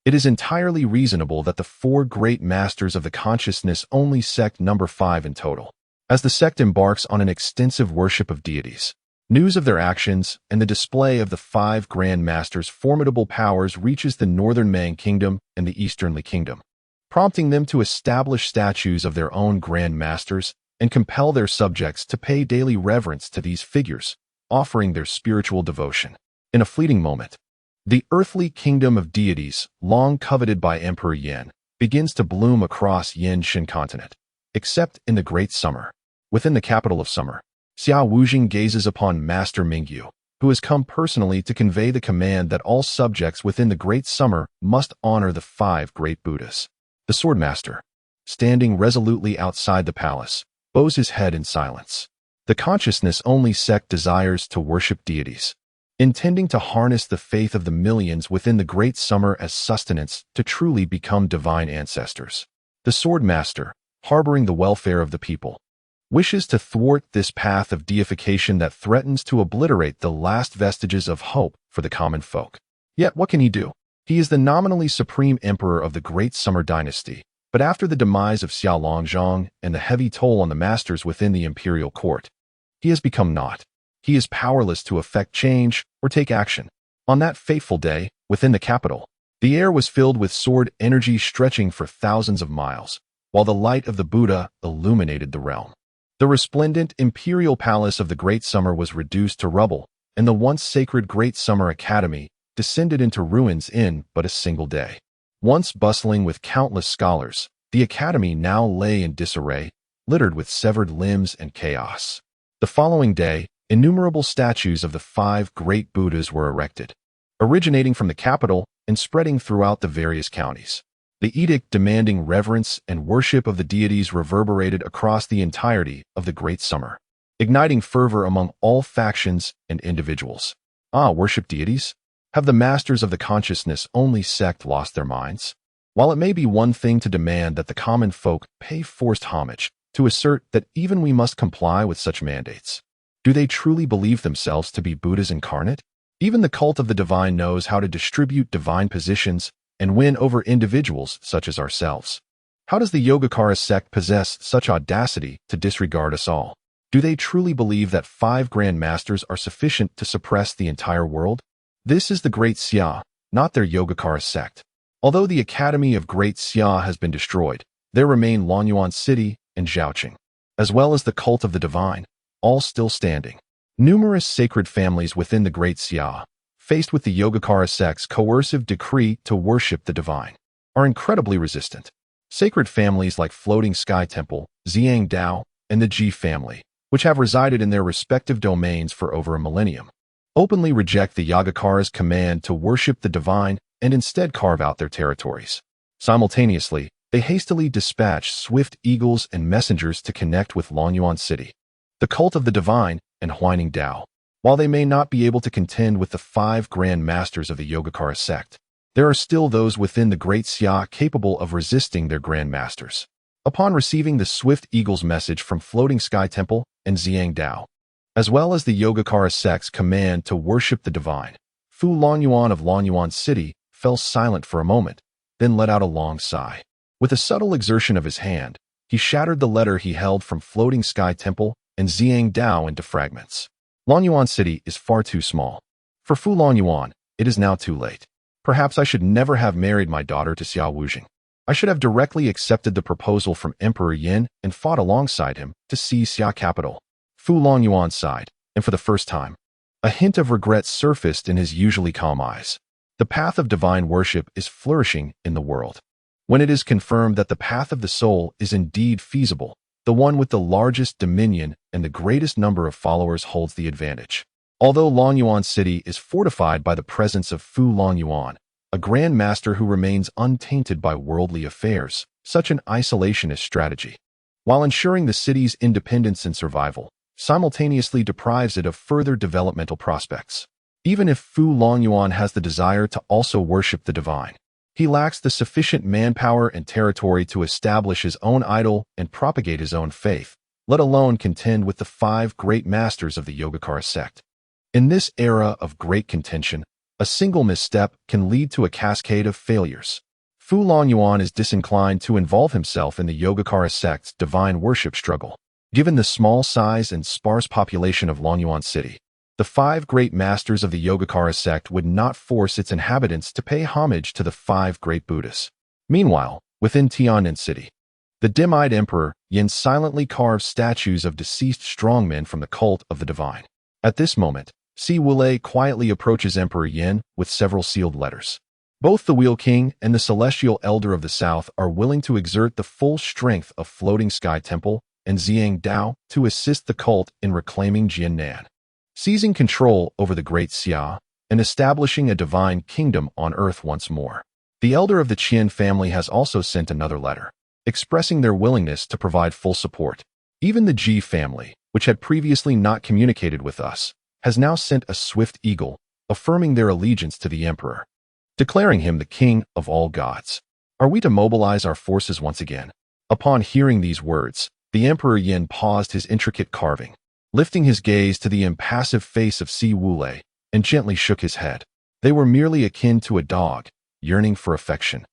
It is entirely reasonable that the four great masters of the consciousness only sect number 5 in total. As the sect embarks on an extensive worship of deities, news of their actions and the display of the 5 grand masters' formidable powers reaches the northern Mang kingdom and the eastern Li kingdom, prompting them to establish statues of their own grand masters and compel their subjects to pay daily reverence to these figures, offering their spiritual devotion. In a fleeting moment, the earthly kingdom of deities, long coveted by Emperor Yan, begins to bloom across Yan-Shan continent, except in the Great Summer. Within the capital of summer, Xia Wujing gazes upon Master Mingyu, who has come personally to convey the command that all subjects within the Great Summer must honor the 5 great Buddhas. The Swordmaster, standing resolutely outside the palace, bows his head in silence. The consciousness-only sect desires to worship deities, intending to harness the faith of the millions within the Great Summer as sustenance to truly become divine ancestors. The Swordmaster, harboring the welfare of the people, wishes to thwart this path of deification that threatens to obliterate the last vestiges of hope for the common folk. Yet what can he do? He is the nominally supreme emperor of the Great Summer dynasty, but after the demise of Xiao Longzhong and the heavy toll on the masters within the imperial court, he has become naught. He is powerless to effect change or take action. On that fateful day, within the capital, the air was filled with sword energy stretching for thousands of miles, while the light of the Buddha illuminated the realm. The resplendent imperial palace of the Great Summer was reduced to rubble, and the once sacred Great Summer Academy descended into ruins in but a single day. Once bustling with countless scholars, the academy now lay in disarray, littered with severed limbs and chaos. The following day, innumerable statues of the 5 great Buddhas were erected, originating from the capital and spreading throughout the various counties. The edict demanding reverence and worship of the deities reverberated across the entirety of the Great Summer, igniting fervor among all factions and individuals. Worship deities? Have the masters of the consciousness-only sect lost their minds? While it may be one thing to demand that the common folk pay forced homage, to assert that even we must comply with such mandates, do they truly believe themselves to be Buddhas incarnate? Even the cult of the divine knows how to distribute divine positions and win over individuals such as ourselves. How does the Yogacara sect possess such audacity to disregard us all? Do they truly believe that 5 grand masters are sufficient to suppress the entire world? This is the Great Xia, not their Yogacara sect. Although the Academy of Great Xia has been destroyed, there remain Lonyuan City and Zhaoqing, as well as the cult of the divine, all still standing. Numerous sacred families within the Great Xia, faced with the Yogacara sect's coercive decree to worship the divine, are incredibly resistant. Sacred families like Floating Sky Temple, Ziyang Dao, and the Ji family, which have resided in their respective domains for over a millennium, openly reject the Yogacaра's command to worship the divine and instead carve out their territories. Simultaneously, they hastily dispatch swift eagles and messengers to connect with Lonyuan City, the cult of the divine, and Huaining Dao. While they may not be able to contend with the 5 grand masters of the Yogacara sect, there are still those within the Great Xia capable of resisting their grand masters. Upon receiving the swift eagle's message from Floating Sky Temple and Ziyang Dao, as well as the Yogacara sect's command to worship the divine, Fu Lonyuan of Lonyuan City fell silent for a moment, then let out a long sigh. With a subtle exertion of his hand, he shattered the letter he held from Floating Sky Temple and Ziyang Dao into fragments. Lonyuan City is far too small. For Fu Lonyuan, it is now too late. Perhaps I should never have married my daughter to Xia Wujing. I should have directly accepted the proposal from Emperor Yin and fought alongside him to seize Xia capital. Fu Lonyuan sighed, and for the first time, a hint of regret surfaced in his usually calm eyes. The path of divine worship is flourishing in the world. When it is confirmed that the path of the soul is indeed feasible, the one with the largest dominion and the greatest number of followers holds the advantage. Although Lonyuan City is fortified by the presence of Fu Lonyuan, a grand master who remains untainted by worldly affairs, such an isolationist strategy, while ensuring the city's independence and survival, simultaneously deprives it of further developmental prospects. Even if Fu Lonyuan has the desire to also worship the divine, he lacks the sufficient manpower and territory to establish his own idol and propagate his own faith, let alone contend with the 5 great masters of the Yogacara sect. In this era of great contention, A single misstep can lead to a cascade of failures. Fu Longyuan is disinclined to involve himself in the Yogacara sect's divine worship struggle. Given the small size and sparse population of Longyuan City, the 5 great masters of the Yogacara sect would not force its inhabitants to pay homage to the 5 great Buddhas. Meanwhile, within Tian'an City, the dim-eyed emperor Yin silently carves statues of deceased strongmen from the cult of the divine. At this moment, Si Wulei quietly approaches Emperor Yin with several sealed letters. Both the Wheel King and the Celestial Elder of the South are willing to exert the full strength of Floating Sky Temple and Xiang Dao to assist the cult in reclaiming Jiannan, seizing control over the Great Xia, and establishing a divine kingdom on Earth once more. The elder of the Qian family has also sent another letter, expressing their willingness to provide full support. Even the Ji family, which had previously not communicated with us, has now sent a swift eagle, affirming their allegiance to the emperor, declaring him the king of all gods. Are we to mobilize our forces once again? Upon hearing these words, the Emperor Yin paused his intricate carving, lifting his gaze to the impassive face of Si Wulei, and gently shook his head. They were merely akin to a dog, yearning for affection,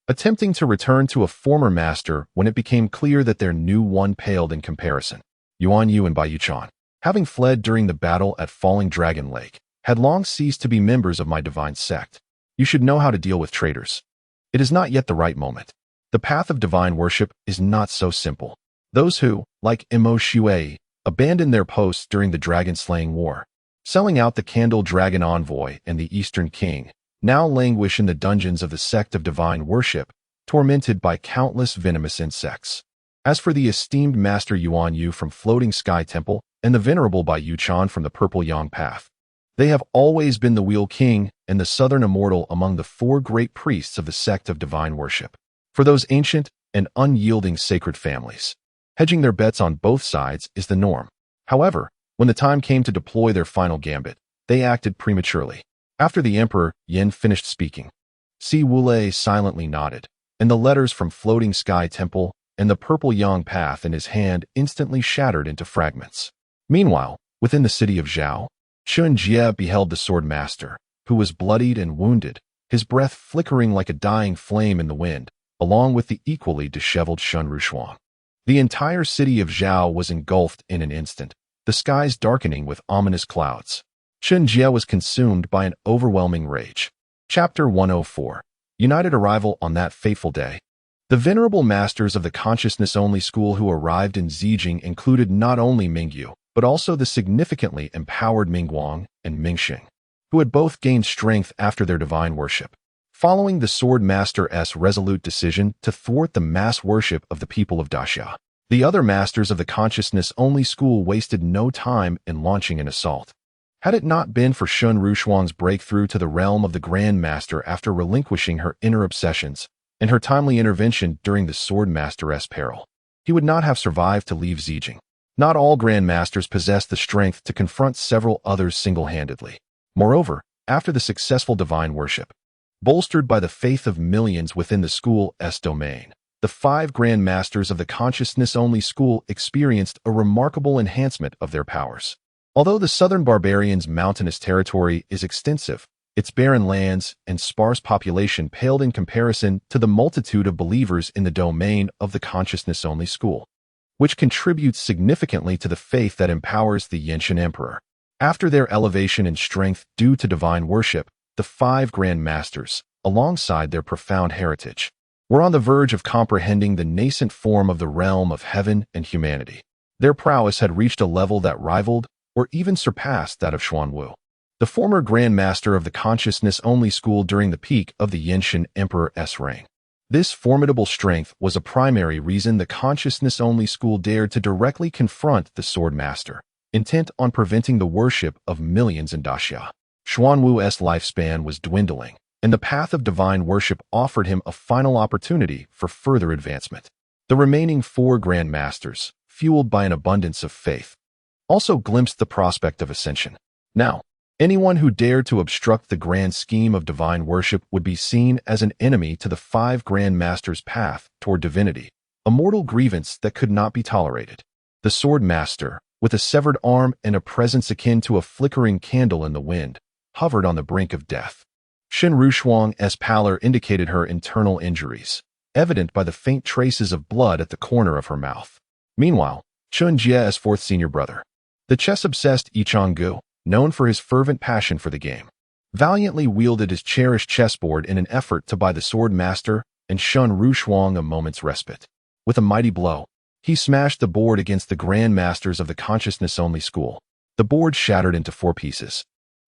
attempting to return to a former master when it became clear that their new one paled in comparison. Yuan Yu and Bai Yuchan, having fled during the battle at Falling Dragon Lake, had long ceased to be members of my divine sect. You should know how to deal with traitors. It is not yet the right moment. The path of divine worship is not so simple. Those who, like Imo Shui, abandoned their posts during the dragon-slaying war, selling out the Candle Dragon Envoy and the Eastern King, now languish in the dungeons of the sect of divine worship, tormented by countless venomous insects. As for the esteemed Master Yuan Yu from Floating Sky Temple and the venerable Bai Yuchan from the Purple Yang Path, they have always been the Wheel King and the Southern Immortal among the 4 great priests of the sect of divine worship. For those ancient and unyielding sacred families, hedging their bets on both sides is the norm. However, when the time came to deploy their final gambit, they acted prematurely. After the Emperor Yin finished speaking, Si Wulei silently nodded, and the letters from Floating Sky Temple and the Purple Yang Path in his hand instantly shattered into fragments. Meanwhile, within the city of Zhao, Chen Jie beheld the Sword Master, who was bloodied and wounded, his breath flickering like a dying flame in the wind, along with the equally disheveled Shun Rushuang. The entire city of Zhao was engulfed in an instant, the skies darkening with ominous clouds. Chen Jie was consumed by an overwhelming rage. Chapter 104. United Arrival on that fateful day. The venerable masters of the consciousness-only school who arrived in Zijing included not only Mingyu, but also the significantly empowered Mingguang and Mingxing, who had both gained strength after their divine worship. Following the Sword Master's resolute decision to thwart the mass worship of the people of Daxia, the other masters of the consciousness-only school wasted no time in launching an assault. Had it not been for Shun Rushuang's breakthrough to the realm of the Grand Master after relinquishing her inner obsessions and her timely intervention during the Sword Master's peril, he would not have survived to leave Zijing. Not all Grand Masters possessed the strength to confront several others single-handedly. Moreover, after the successful divine worship, bolstered by the faith of millions within the school's domain, the 5 Grand Masters of the consciousness-only school experienced a remarkable enhancement of their powers. Although the southern barbarians' mountainous territory is extensive, its barren lands and sparse population paled in comparison to the multitude of believers in the domain of the consciousness-only school, which contributes significantly to the faith that empowers the Yenshin Emperor. After their elevation in strength due to divine worship, the 5 Grand Masters, alongside their profound heritage, were on the verge of comprehending the nascent form of the realm of heaven and humanity. Their prowess had reached a level that rivaled or even surpassed that of Xuanwu, the former Grand Master of the consciousness-only school during the peak of the Yenshin Emperor's reign. This formidable strength was a primary reason the consciousness-only school dared to directly confront the Sword Master, intent on preventing the worship of millions in Daxia. Xuanwu's lifespan was dwindling, and the path of divine worship offered him a final opportunity for further advancement. The remaining 4 Grand Masters, fueled by an abundance of faith, also glimpsed the prospect of ascension. Now, anyone who dared to obstruct the grand scheme of divine worship would be seen as an enemy to the 5 Grand Masters' path toward divinity, a mortal grievance that could not be tolerated. The Sword Master, with a severed arm and a presence akin to a flickering candle in the wind, hovered on the brink of death. Shen Rushuang's pallor indicated her internal injuries, evident by the faint traces of blood at the corner of her mouth. Meanwhile, Chen Jie's fourth senior brother, the chess-obsessed Yi Changgu, known for his fervent passion for the game, valiantly wielded his cherished chessboard in an effort to buy the sword master and Shen Rushuang a moment's respite. With a mighty blow, he smashed the board against the grandmasters of the consciousness-only school. The board shattered into 4 pieces,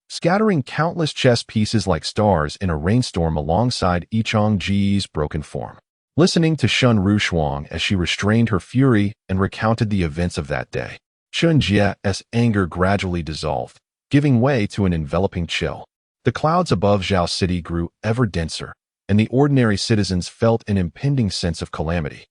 scattering countless chess pieces like stars in a rainstorm alongside Yi Changjie's broken form. Listening to Shen Rushuang as she restrained her fury and recounted the events of that day, Chen Jie's anger gradually dissolved, giving way to an enveloping chill. The clouds above Zhao City grew ever denser, and the ordinary citizens felt an impending sense of calamity.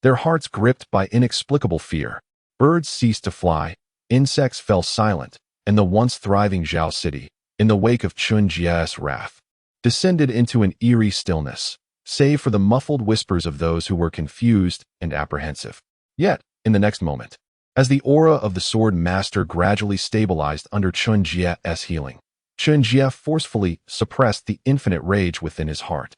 Their hearts gripped by inexplicable fear. Birds ceased to fly, insects fell silent, and the once thriving Zhao City, in the wake of Chen Jie's wrath, descended into an eerie stillness, save for the muffled whispers of those who were confused and apprehensive. Yet, in the next moment, as the aura of the sword master gradually stabilized under Chen Jie's healing, Chen Jie forcefully suppressed the infinite rage within his heart.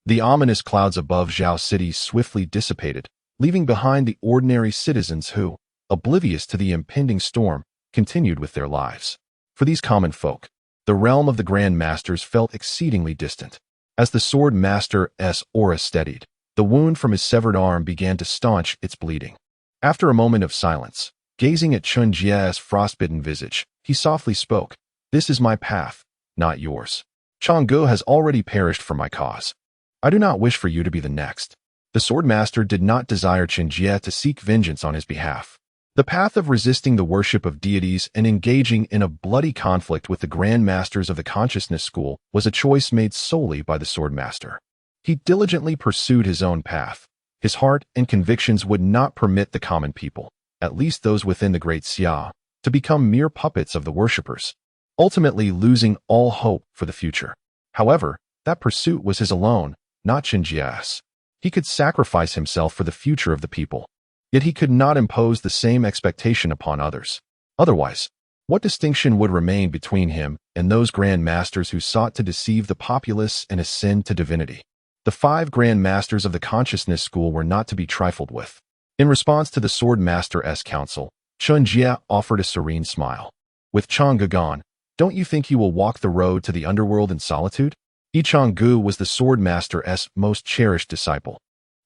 The ominous clouds above Zhao City swiftly dissipated, leaving behind the ordinary citizens who, oblivious to the impending storm, continued with their lives. For these common folk, the realm of the Grand Masters felt exceedingly distant. As the sword master's aura steadied, the wound from his severed arm began to staunch its bleeding. After a moment of silence, gazing at Chen Jie's frostbitten visage, he softly spoke, "This is my path, not yours. Changgu has already perished for my cause. I do not wish for you to be the next." The swordmaster did not desire Chen Jie to seek vengeance on his behalf. The path of resisting the worship of deities and engaging in a bloody conflict with the Grand Masters of the Consciousness School was a choice made solely by the swordmaster. He diligently pursued his own path. His heart and convictions would not permit the common people, at least those within the Great Xia, to become mere puppets of the worshippers, ultimately losing all hope for the future. However, that pursuit was his alone, not Chen Jie's. He could sacrifice himself for the future of the people, yet he could not impose the same expectation upon others. Otherwise, what distinction would remain between him and those Grand Masters who sought to deceive the populace and ascend to divinity? The 5 Grand Masters of the Consciousness School were not to be trifled with. In response to the Sword Master's counsel, Chen Jie offered a serene smile. "With Changgu gone, don't you think he will walk the road to the underworld in solitude?" Yi Changgu was the Sword Master's most cherished disciple,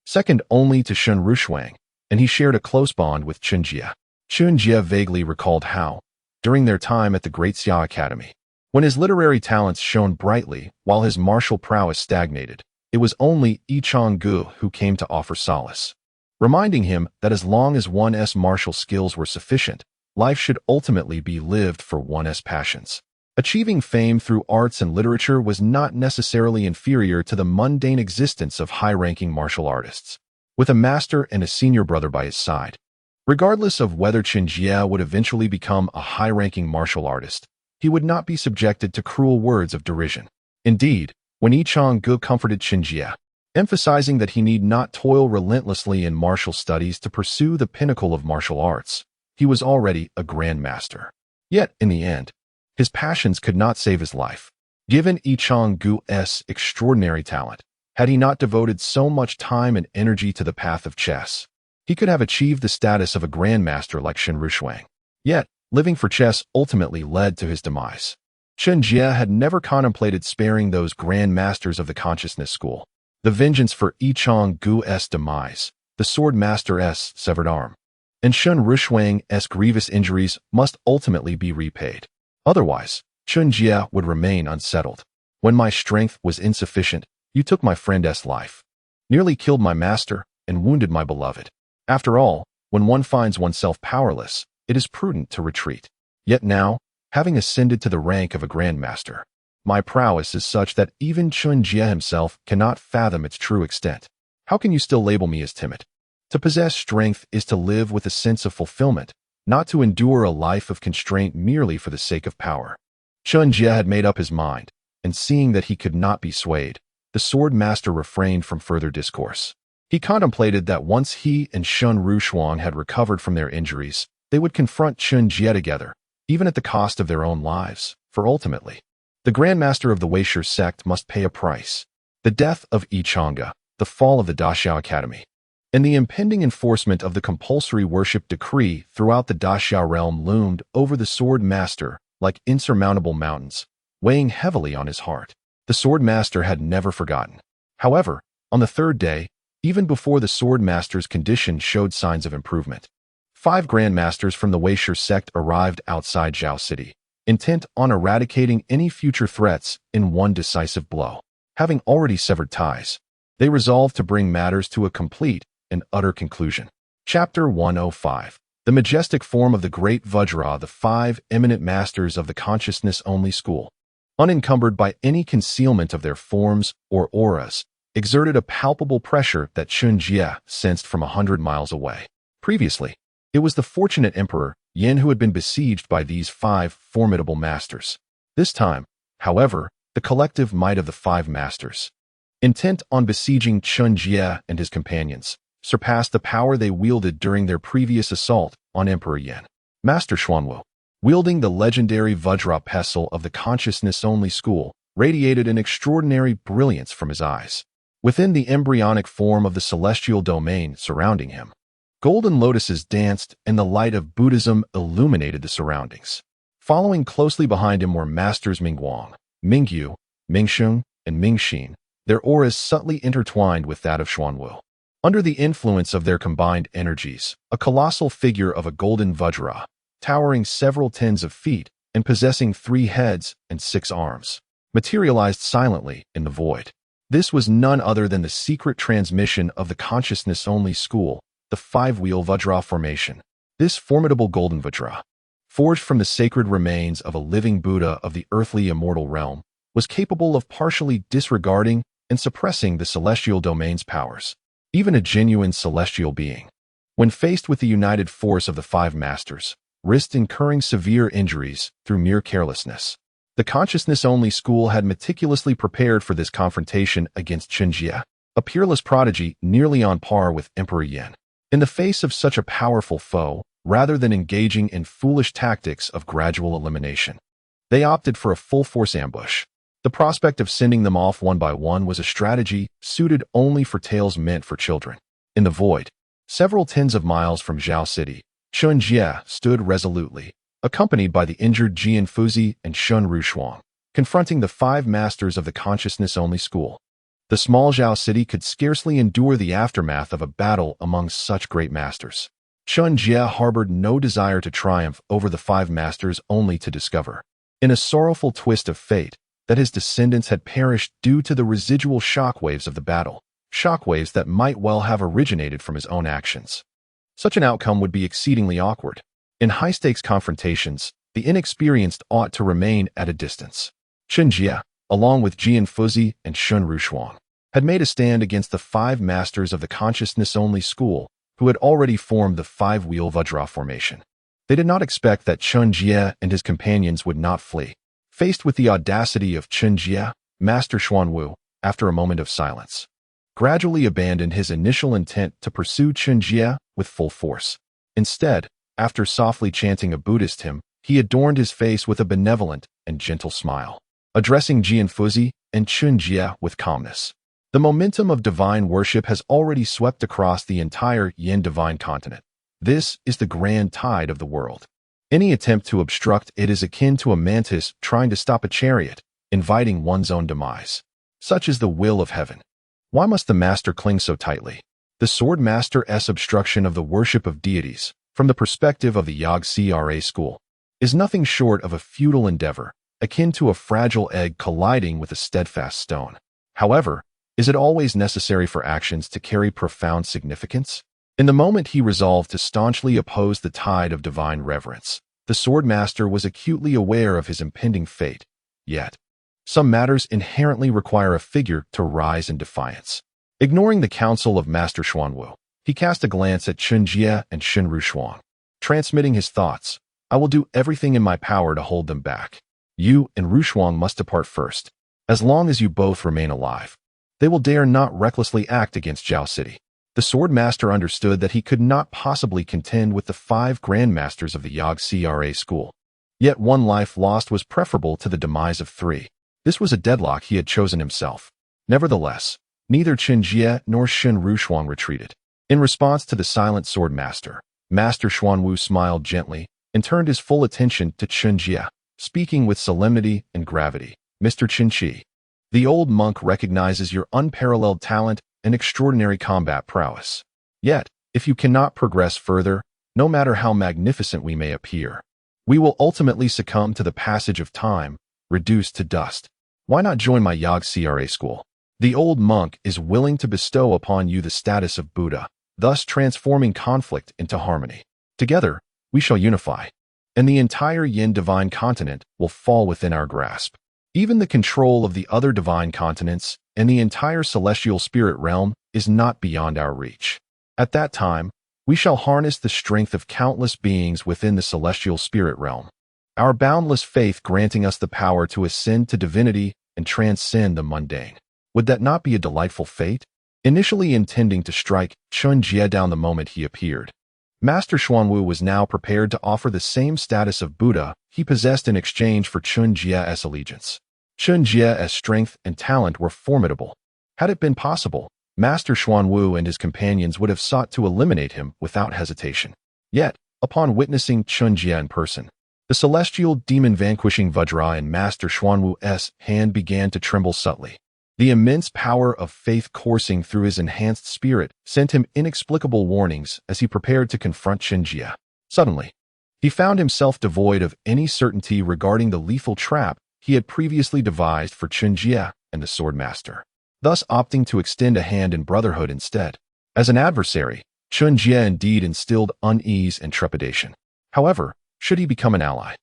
second only to Shen Rushuang, and he shared a close bond with Chen Jie. Chen Jie vaguely recalled how, during their time at the Great Xia Academy, when his literary talents shone brightly while his martial prowess stagnated, it was only Yi Changgu who came to offer solace, reminding him that as long as one's martial skills were sufficient, life should ultimately be lived for one's passions. Achieving fame through arts and literature was not necessarily inferior to the mundane existence of high-ranking martial artists, with a master and a senior brother by his side. Regardless of whether Chen Jie would eventually become a high-ranking martial artist, he would not be subjected to cruel words of derision. Indeed, when Yi Changgu comforted Chen Jie, emphasizing that he need not toil relentlessly in martial studies to pursue the pinnacle of martial arts, he was already a grand master. Yet, in the end, his passions could not save his life. Given Yi Changgu's extraordinary talent, had he not devoted so much time and energy to the path of chess, he could have achieved the status of a grandmaster like Shen Rushuang. Yet, living for chess ultimately led to his demise. Chen Jie had never contemplated sparing those Grand Masters of the Consciousness School. The vengeance for Yi Changgu's demise, the Sword Master's severed arm, and Shen Rushuang's grievous injuries must ultimately be repaid. Otherwise, Chen Jie would remain unsettled. "When my strength was insufficient, you took my friend's life, nearly killed my master, and wounded my beloved. After all, when one finds oneself powerless, it is prudent to retreat. Yet now, having ascended to the rank of a grandmaster, my prowess is such that even Chen Jie himself cannot fathom its true extent. How can you still label me as timid? To possess strength is to live with a sense of fulfillment, not to endure a life of constraint merely for the sake of power." Chen Jie had made up his mind, and seeing that he could not be swayed, the sword master refrained from further discourse. He contemplated that once he and Shen Rushuang had recovered from their injuries, they would confront Chen Jie together, even at the cost of their own lives, for ultimately, The Grandmaster of the Weisher sect must pay a price. The death of Yi Chang'e, the fall of the Daxiao Academy, and the impending enforcement of the compulsory worship decree throughout the Daxiao realm loomed over the Sword Master like insurmountable mountains, weighing heavily on his heart. The Sword Master had never forgotten. However, on the third day, even before the Sword Master's condition showed signs of improvement, 5 Grandmasters from the Weisher sect arrived outside Zhao City, intent on eradicating any future threats in one decisive blow. Having already severed ties, they resolved to bring matters to a complete and utter conclusion. Chapter 105. The majestic form of the great Vajra, the 5 eminent masters of the consciousness-only school, unencumbered by any concealment of their forms or auras, exerted a palpable pressure that Chen Jie sensed from 100 miles away. Previously, it was the fortunate Emperor Yin who had been besieged by these 5 formidable masters. This time, however, the collective might of the 5 masters, intent on besieging Chen Jie and his companions, surpassed the power they wielded during their previous assault on Emperor Yin. Master Xuanwu, wielding the legendary Vajra pestle of the consciousness-only school, radiated an extraordinary brilliance from his eyes. Within the embryonic form of the celestial domain surrounding him, golden lotuses danced and the light of Buddhism illuminated the surroundings. Following closely behind him were Masters Mingguang, Mingyu, Mingsheng, and Mingxin, their auras subtly intertwined with that of Xuanwu. Under the influence of their combined energies, a colossal figure of a golden Vajra, towering several tens of feet and possessing 3 heads and 6 arms, materialized silently in the void. This was none other than the secret transmission of the consciousness-only school, the 5-wheel Vajra formation. This formidable golden Vajra, forged from the sacred remains of a living Buddha of the earthly immortal realm, was capable of partially disregarding and suppressing the celestial domain's powers. Even a genuine celestial being, when faced with the united force of the 5 masters, risked incurring severe injuries through mere carelessness. The consciousness-only school had meticulously prepared for this confrontation against Chen Jie, a peerless prodigy nearly on par with Emperor Yin. In the face of such a powerful foe, rather than engaging in foolish tactics of gradual elimination, they opted for a full-force ambush. The prospect of sending them off one by one was a strategy suited only for tales meant for children. In the void, several tens of miles from Zhao City, Chen Jie stood resolutely, accompanied by the injured Jian Fuzi and Shun Rushuang, confronting the 5 masters of the consciousness-only school. The small Zhao City could scarcely endure the aftermath of a battle among such great masters. Chen Jie harbored no desire to triumph over the 5 masters, only to discover, in a sorrowful twist of fate, that his descendants had perished due to the residual shockwaves of the battle, shockwaves that might well have originated from his own actions. Such an outcome would be exceedingly awkward. In high-stakes confrontations, the inexperienced ought to remain at a distance. Chen Jie, along with Jian Fuzi and Shun Rushuang, had made a stand against the 5 masters of the consciousness-only school, who had already formed the 5-wheel Vajra formation. They did not expect that Chen Jie and his companions would not flee. Faced with the audacity of Chen Jie, Master Xuanwu, after a moment of silence, gradually abandoned his initial intent to pursue Chen Jie with full force. Instead, after softly chanting a Buddhist hymn, he adorned his face with a benevolent and gentle smile, addressing Jian Fuzi and Chen Jie with calmness. The momentum of divine worship has already swept across the entire Yin divine continent. This is the grand tide of the world. Any attempt to obstruct it is akin to a mantis trying to stop a chariot, inviting one's own demise. Such is the will of heaven. Why must the master cling so tightly? The Sword Master's obstruction of the worship of deities, from the perspective of the Yag-CRA school, is nothing short of a futile endeavor, akin to a fragile egg colliding with a steadfast stone. However, is it always necessary for actions to carry profound significance? In the moment he resolved to staunchly oppose the tide of divine reverence, the Sword Master was acutely aware of his impending fate. Yet, some matters inherently require a figure to rise in defiance. Ignoring the counsel of Master Xuanwu, he cast a glance at Chen Jie and Shun Rushuang, transmitting his thoughts. I will do everything in my power to hold them back. You and Rushuang must depart first. As long as you both remain alive, they will dare not recklessly act against Zhao City. The Sword Master understood that he could not possibly contend with the 5 Grandmasters of the Yag-CRA school. Yet one life lost was preferable to the demise of 3. This was a deadlock he had chosen himself. Nevertheless, neither Chen Jie nor Shen Rushuang retreated. In response to the silent sword master, Master Xuanwu smiled gently and turned his full attention to Chen Jie, speaking with solemnity and gravity. Mr. Chen Jie, the old monk recognizes your unparalleled talent and extraordinary combat prowess. Yet, if you cannot progress further, no matter how magnificent we may appear, we will ultimately succumb to the passage of time, reduced to dust. Why not join my Yag CRA school? The old monk is willing to bestow upon you the status of Buddha, thus transforming conflict into harmony. Together, we shall unify, and the entire Yin divine continent will fall within our grasp. Even the control of the other divine continents and the entire celestial spirit realm is not beyond our reach. At that time, we shall harness the strength of countless beings within the celestial spirit realm, our boundless faith granting us the power to ascend to divinity and transcend the mundane. Would that not be a delightful fate? Initially intending to strike Chen Jie down the moment he appeared, Master Xuanwu was now prepared to offer the same status of Buddha he possessed in exchange for Chen Jie's allegiance. Chen Jie's strength and talent were formidable. Had it been possible, Master Xuanwu and his companions would have sought to eliminate him without hesitation. Yet, upon witnessing Chen Jie in person, the celestial demon vanquishing Vajra in Master Xuanwu's hand began to tremble subtly. The immense power of faith coursing through his enhanced spirit sent him inexplicable warnings as he prepared to confront Chen Jie. Suddenly, he found himself devoid of any certainty regarding the lethal trap he had previously devised for Chen Jie and the sword master, thus opting to extend a hand in brotherhood instead. As an adversary, Chen Jie indeed instilled unease and trepidation. However, should he become an ally,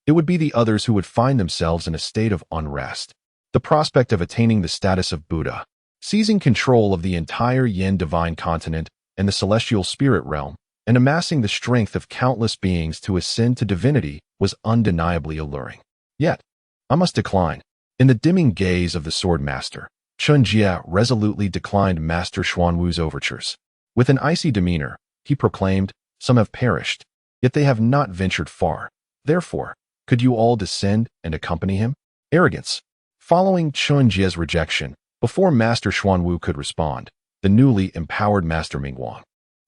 it would be the others who would find themselves in a state of unrest. The prospect of attaining the status of Buddha, seizing control of the entire Yin divine continent and the celestial spirit realm, and amassing the strength of countless beings to ascend to divinity was undeniably alluring. Yet, I must decline. In the dimming gaze of the sword master, Chen Jie resolutely declined Master Xuanwu's overtures. With an icy demeanor, he proclaimed, "Some have perished, yet they have not ventured far. Therefore, could you all descend and accompany him?" Arrogance. Following Chen Jie's rejection, before Master Xuanwu could respond, the newly empowered Master Mingguang,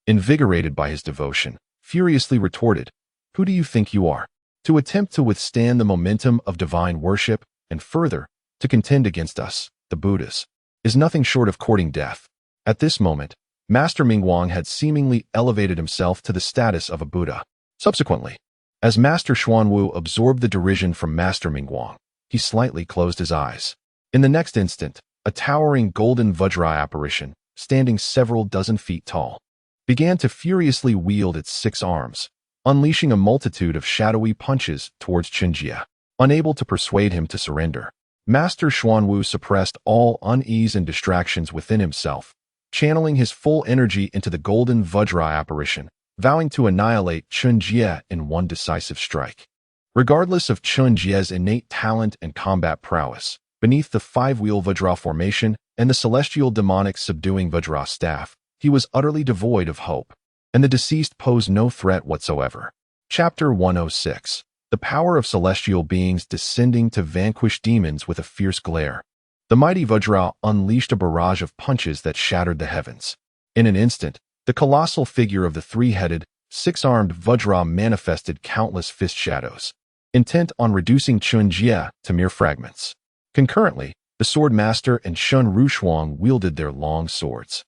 invigorated by his devotion, furiously retorted, "Who do you think you are, to attempt to withstand the momentum of divine worship, and further, to contend against us, the Buddhas, is nothing short of courting death." At this moment, Master Mingguang had seemingly elevated himself to the status of a Buddha. Subsequently, as Master Xuanwu absorbed the derision from Master Mingguang, he slightly closed his eyes. In the next instant, a towering golden Vajra apparition, standing several dozen feet tall, began to furiously wield its 6 arms, unleashing a multitude of shadowy punches towards Chen Jie. Unable to persuade him to surrender, Master Xuanwu suppressed all unease and distractions within himself, channeling his full energy into the golden Vajra apparition, vowing to annihilate Chen Jie in one decisive strike. Regardless of Chen Jie's innate talent and combat prowess, beneath the 5-wheel Vajra formation and the celestial demonic subduing Vajra staff, he was utterly devoid of hope, and the deceased posed no threat whatsoever. Chapter 106. The power of celestial beings descending to vanquish demons with a fierce glare. The mighty Vajra unleashed a barrage of punches that shattered the heavens. In an instant, the colossal figure of the 3-headed, 6-armed Vajra manifested countless fist shadows, intent on reducing Chen Jie to mere fragments. Concurrently, the sword master and Shen Rushuang wielded their long swords,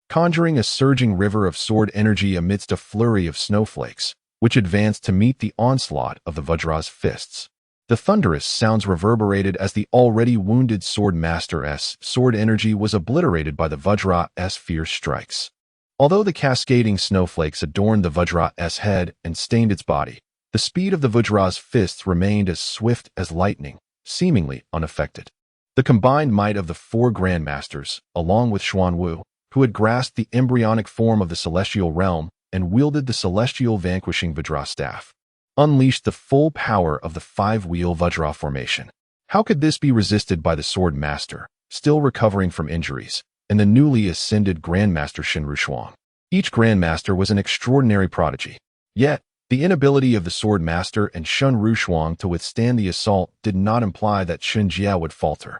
conjuring a surging river of sword energy amidst a flurry of snowflakes, which advanced to meet the onslaught of the Vajra's fists. The thunderous sounds reverberated as the already wounded sword master's sword energy was obliterated by the Vajra's fierce strikes. Although the cascading snowflakes adorned the Vajra's head and stained its body, the speed of the Vajra's fists remained as swift as lightning, seemingly unaffected. The combined might of the 4 grandmasters, along with Xuanwu, who had grasped the embryonic form of the celestial realm and wielded the celestial vanquishing Vajra staff, unleashed the full power of the 5-wheel Vajra formation. How could this be resisted by the sword master, still recovering from injuries, and the newly ascended grandmaster Shen Rushuang? Each grandmaster was an extraordinary prodigy. Yet, The inability of the sword master and Shun Rushuang to withstand the assault did not imply that Chen Jie would falter.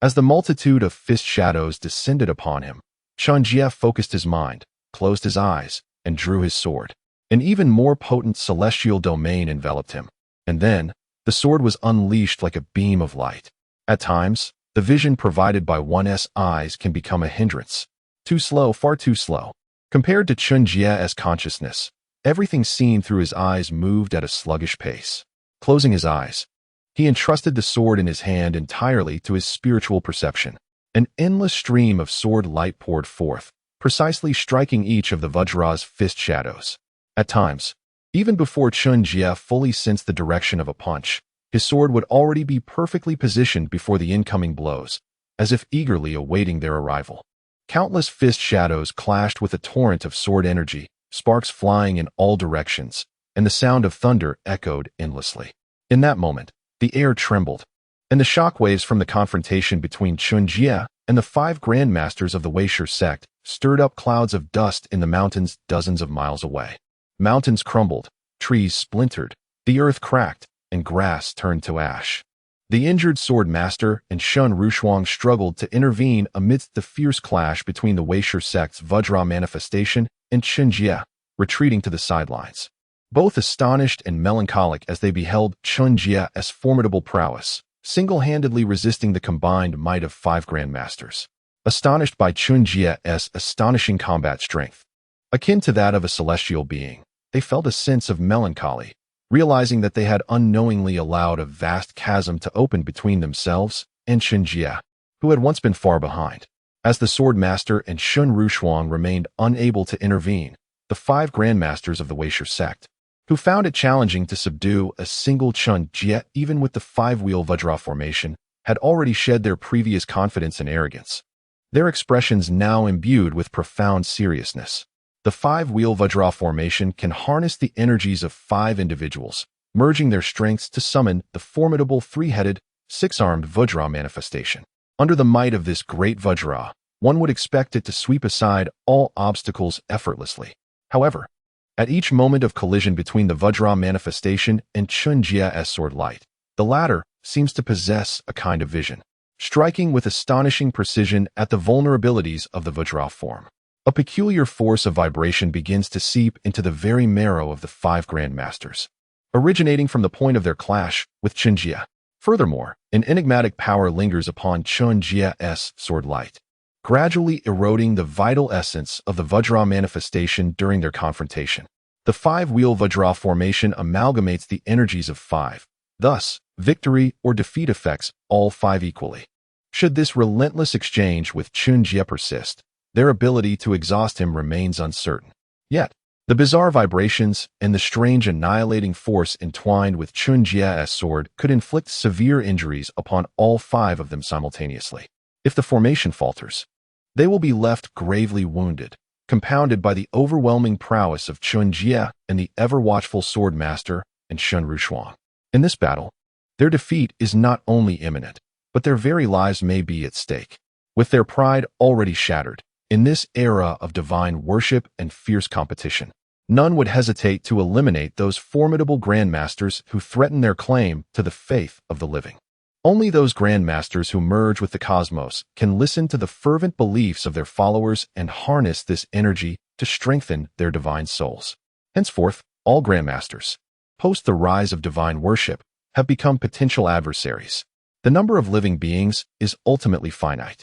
As the multitude of fist shadows descended upon him, Chen Jie focused his mind, closed his eyes, and drew his sword. An even more potent celestial domain enveloped him. And then, the sword was unleashed like a beam of light. At times, the vision provided by one's eyes can become a hindrance. Too slow, far too slow. Compared to Chen Jie's consciousness, everything seen through his eyes moved at a sluggish pace. Closing his eyes, he entrusted the sword in his hand entirely to his spiritual perception. An endless stream of sword light poured forth, precisely striking each of the Vajra's fist shadows. At times, even before Chen Jie fully sensed the direction of a punch, his sword would already be perfectly positioned before the incoming blows, as if eagerly awaiting their arrival. Countless fist shadows clashed with a torrent of sword energy, sparks flying in all directions, and the sound of thunder echoed endlessly. In that moment, the air trembled, and the shockwaves from the confrontation between Chen Jie and the 5 grandmasters of the Weisher sect stirred up clouds of dust in the mountains dozens of miles away. Mountains crumbled, trees splintered, the earth cracked, and grass turned to ash. The injured sword master and Shun Rushuang struggled to intervene amidst the fierce clash between the Weisher sect's Vajra manifestation and Chen Jie, retreating to the sidelines. Both astonished and melancholic as they beheld Chen Jie's formidable prowess, single-handedly resisting the combined might of 5 grandmasters. Astonished by Chen Jie's astonishing combat strength, akin to that of a celestial being, they felt a sense of melancholy, realizing that they had unknowingly allowed a vast chasm to open between themselves and Chen Jie, who had once been far behind. As the sword master and Shun Rushuang remained unable to intervene, the 5 grandmasters of the Weisher sect, who found it challenging to subdue a single Chen Jie even with the 5-wheel Vajra formation, had already shed their previous confidence and arrogance, their expressions now imbued with profound seriousness. The 5-wheel Vajra formation can harness the energies of 5 individuals, merging their strengths to summon the formidable 3-headed, 6-armed Vajra manifestation. Under the might of this great Vajra, one would expect it to sweep aside all obstacles effortlessly. However, at each moment of collision between the Vajra manifestation and Chen Jie's sword light, the latter seems to possess a kind of vision, striking with astonishing precision at the vulnerabilities of the Vajra form. A peculiar force of vibration begins to seep into the very marrow of the 5 grandmasters, originating from the point of their clash with Chen Jie. Furthermore, an enigmatic power lingers upon Chen Jie's sword light, gradually eroding the vital essence of the Vajra manifestation during their confrontation. The 5-wheel Vajra formation amalgamates the energies of 5. Thus, victory or defeat affects all 5 equally. Should this relentless exchange with Chen Jie persist, their ability to exhaust him remains uncertain. Yet, the bizarre vibrations and the strange annihilating force entwined with Chen Jie's sword could inflict severe injuries upon all 5 of them simultaneously. If the formation falters, they will be left gravely wounded, compounded by the overwhelming prowess of Chen Jie and the ever-watchful sword master and Shun Rushuang. In this battle, their defeat is not only imminent, but their very lives may be at stake. With their pride already shattered, in this era of divine worship and fierce competition, none would hesitate to eliminate those formidable grandmasters who threaten their claim to the faith of the living. Only those grandmasters who merge with the cosmos can listen to the fervent beliefs of their followers and harness this energy to strengthen their divine souls. Henceforth, all grandmasters, post the rise of divine worship, have become potential adversaries. The number of living beings is ultimately finite.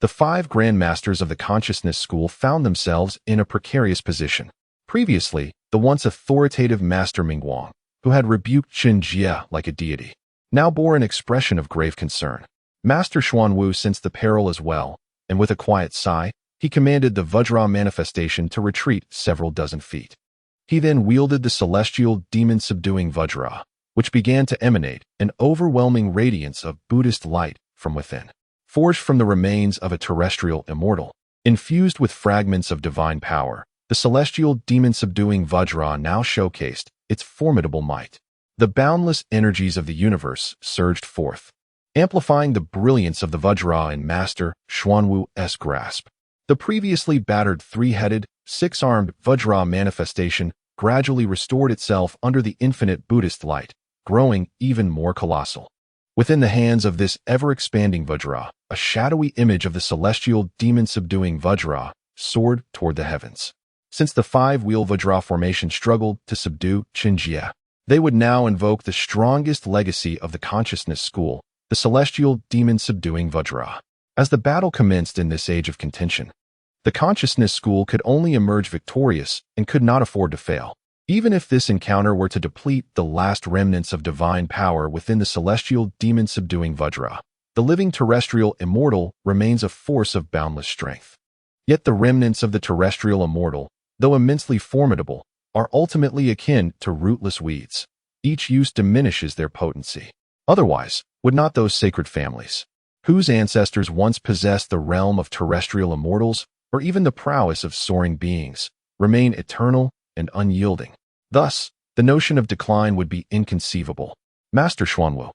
The 5 grandmasters of the consciousness school found themselves in a precarious position. Previously, the once authoritative Master Mingguang, who had rebuked Chen Jie like a deity, now bore an expression of grave concern. Master Xuanwu sensed the peril as well, and with a quiet sigh, he commanded the Vajra manifestation to retreat several dozen feet. He then wielded the celestial demon-subduing Vajra, which began to emanate an overwhelming radiance of Buddhist light from within. Forged from the remains of a terrestrial immortal, infused with fragments of divine power, the celestial demon-subduing Vajra now showcased its formidable might. The boundless energies of the universe surged forth, amplifying the brilliance of the Vajra in Master Xuanwu's grasp. The previously battered 3-headed, 6-armed Vajra manifestation gradually restored itself under the infinite Buddhist light, growing even more colossal. Within the hands of this ever-expanding Vajra, a shadowy image of the celestial demon-subduing Vajra soared toward the heavens. Since the five-wheel Vajra formation struggled to subdue Chen Jie, they would now invoke the strongest legacy of the consciousness school, the celestial demon-subduing Vajra. As the battle commenced in this age of contention, the consciousness school could only emerge victorious and could not afford to fail. Even if this encounter were to deplete the last remnants of divine power within the celestial demon-subduing Vajra, the living terrestrial immortal remains a force of boundless strength. Yet the remnants of the terrestrial immortal, though immensely formidable, are ultimately akin to rootless weeds. Each use diminishes their potency. Otherwise, would not those sacred families, whose ancestors once possessed the realm of terrestrial immortals, or even the prowess of soaring beings, remain eternal and unyielding? Thus, the notion of decline would be inconceivable. Master Xuanwu,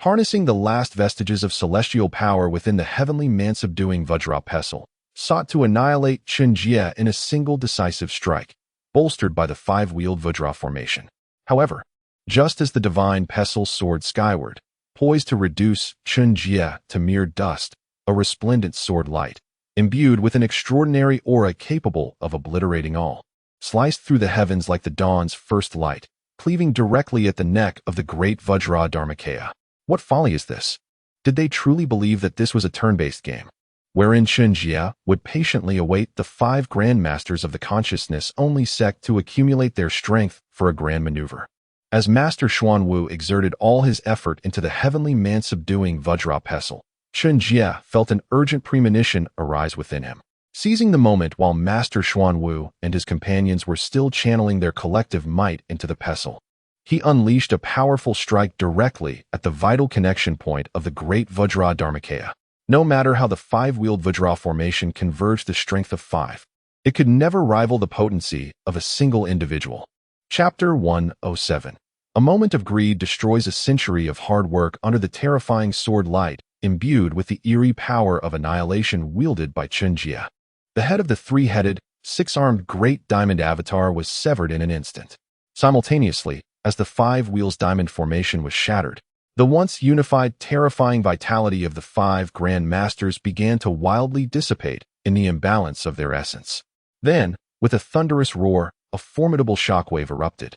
harnessing the last vestiges of celestial power within the heavenly man-subduing Vajra pestle, sought to annihilate Chen Jie in a single decisive strike, bolstered by the five-wheeled Vajra formation. However, just as the divine pestle soared skyward, poised to reduce Chen Jie to mere dust, a resplendent sword light, imbued with an extraordinary aura capable of obliterating all, sliced through the heavens like the dawn's first light, cleaving directly at the neck of the great Vajra Dharmakaya. What folly is this? Did they truly believe that this was a turn-based game, wherein Chen Jie would patiently await the five grandmasters of the consciousness-only sect to accumulate their strength for a grand maneuver? As Master Xuanwu exerted all his effort into the heavenly man-subduing Vajra pestle, Chen Jie felt an urgent premonition arise within him. Seizing the moment while Master Xuanwu and his companions were still channeling their collective might into the pestle, he unleashed a powerful strike directly at the vital connection point of the great Vajra Dharmakaya. No matter how the five-wheeled Vajra formation converged the strength of five, it could never rival the potency of a single individual. Chapter 107. A moment of greed destroys a century of hard work under the terrifying sword light, imbued with the eerie power of annihilation wielded by Chen Jie. The head of the three-headed, six-armed great diamond avatar was severed in an instant. Simultaneously, as the five wheels diamond formation was shattered, the once unified, terrifying vitality of the five grand masters began to wildly dissipate in the imbalance of their essence. Then, with a thunderous roar, a formidable shockwave erupted,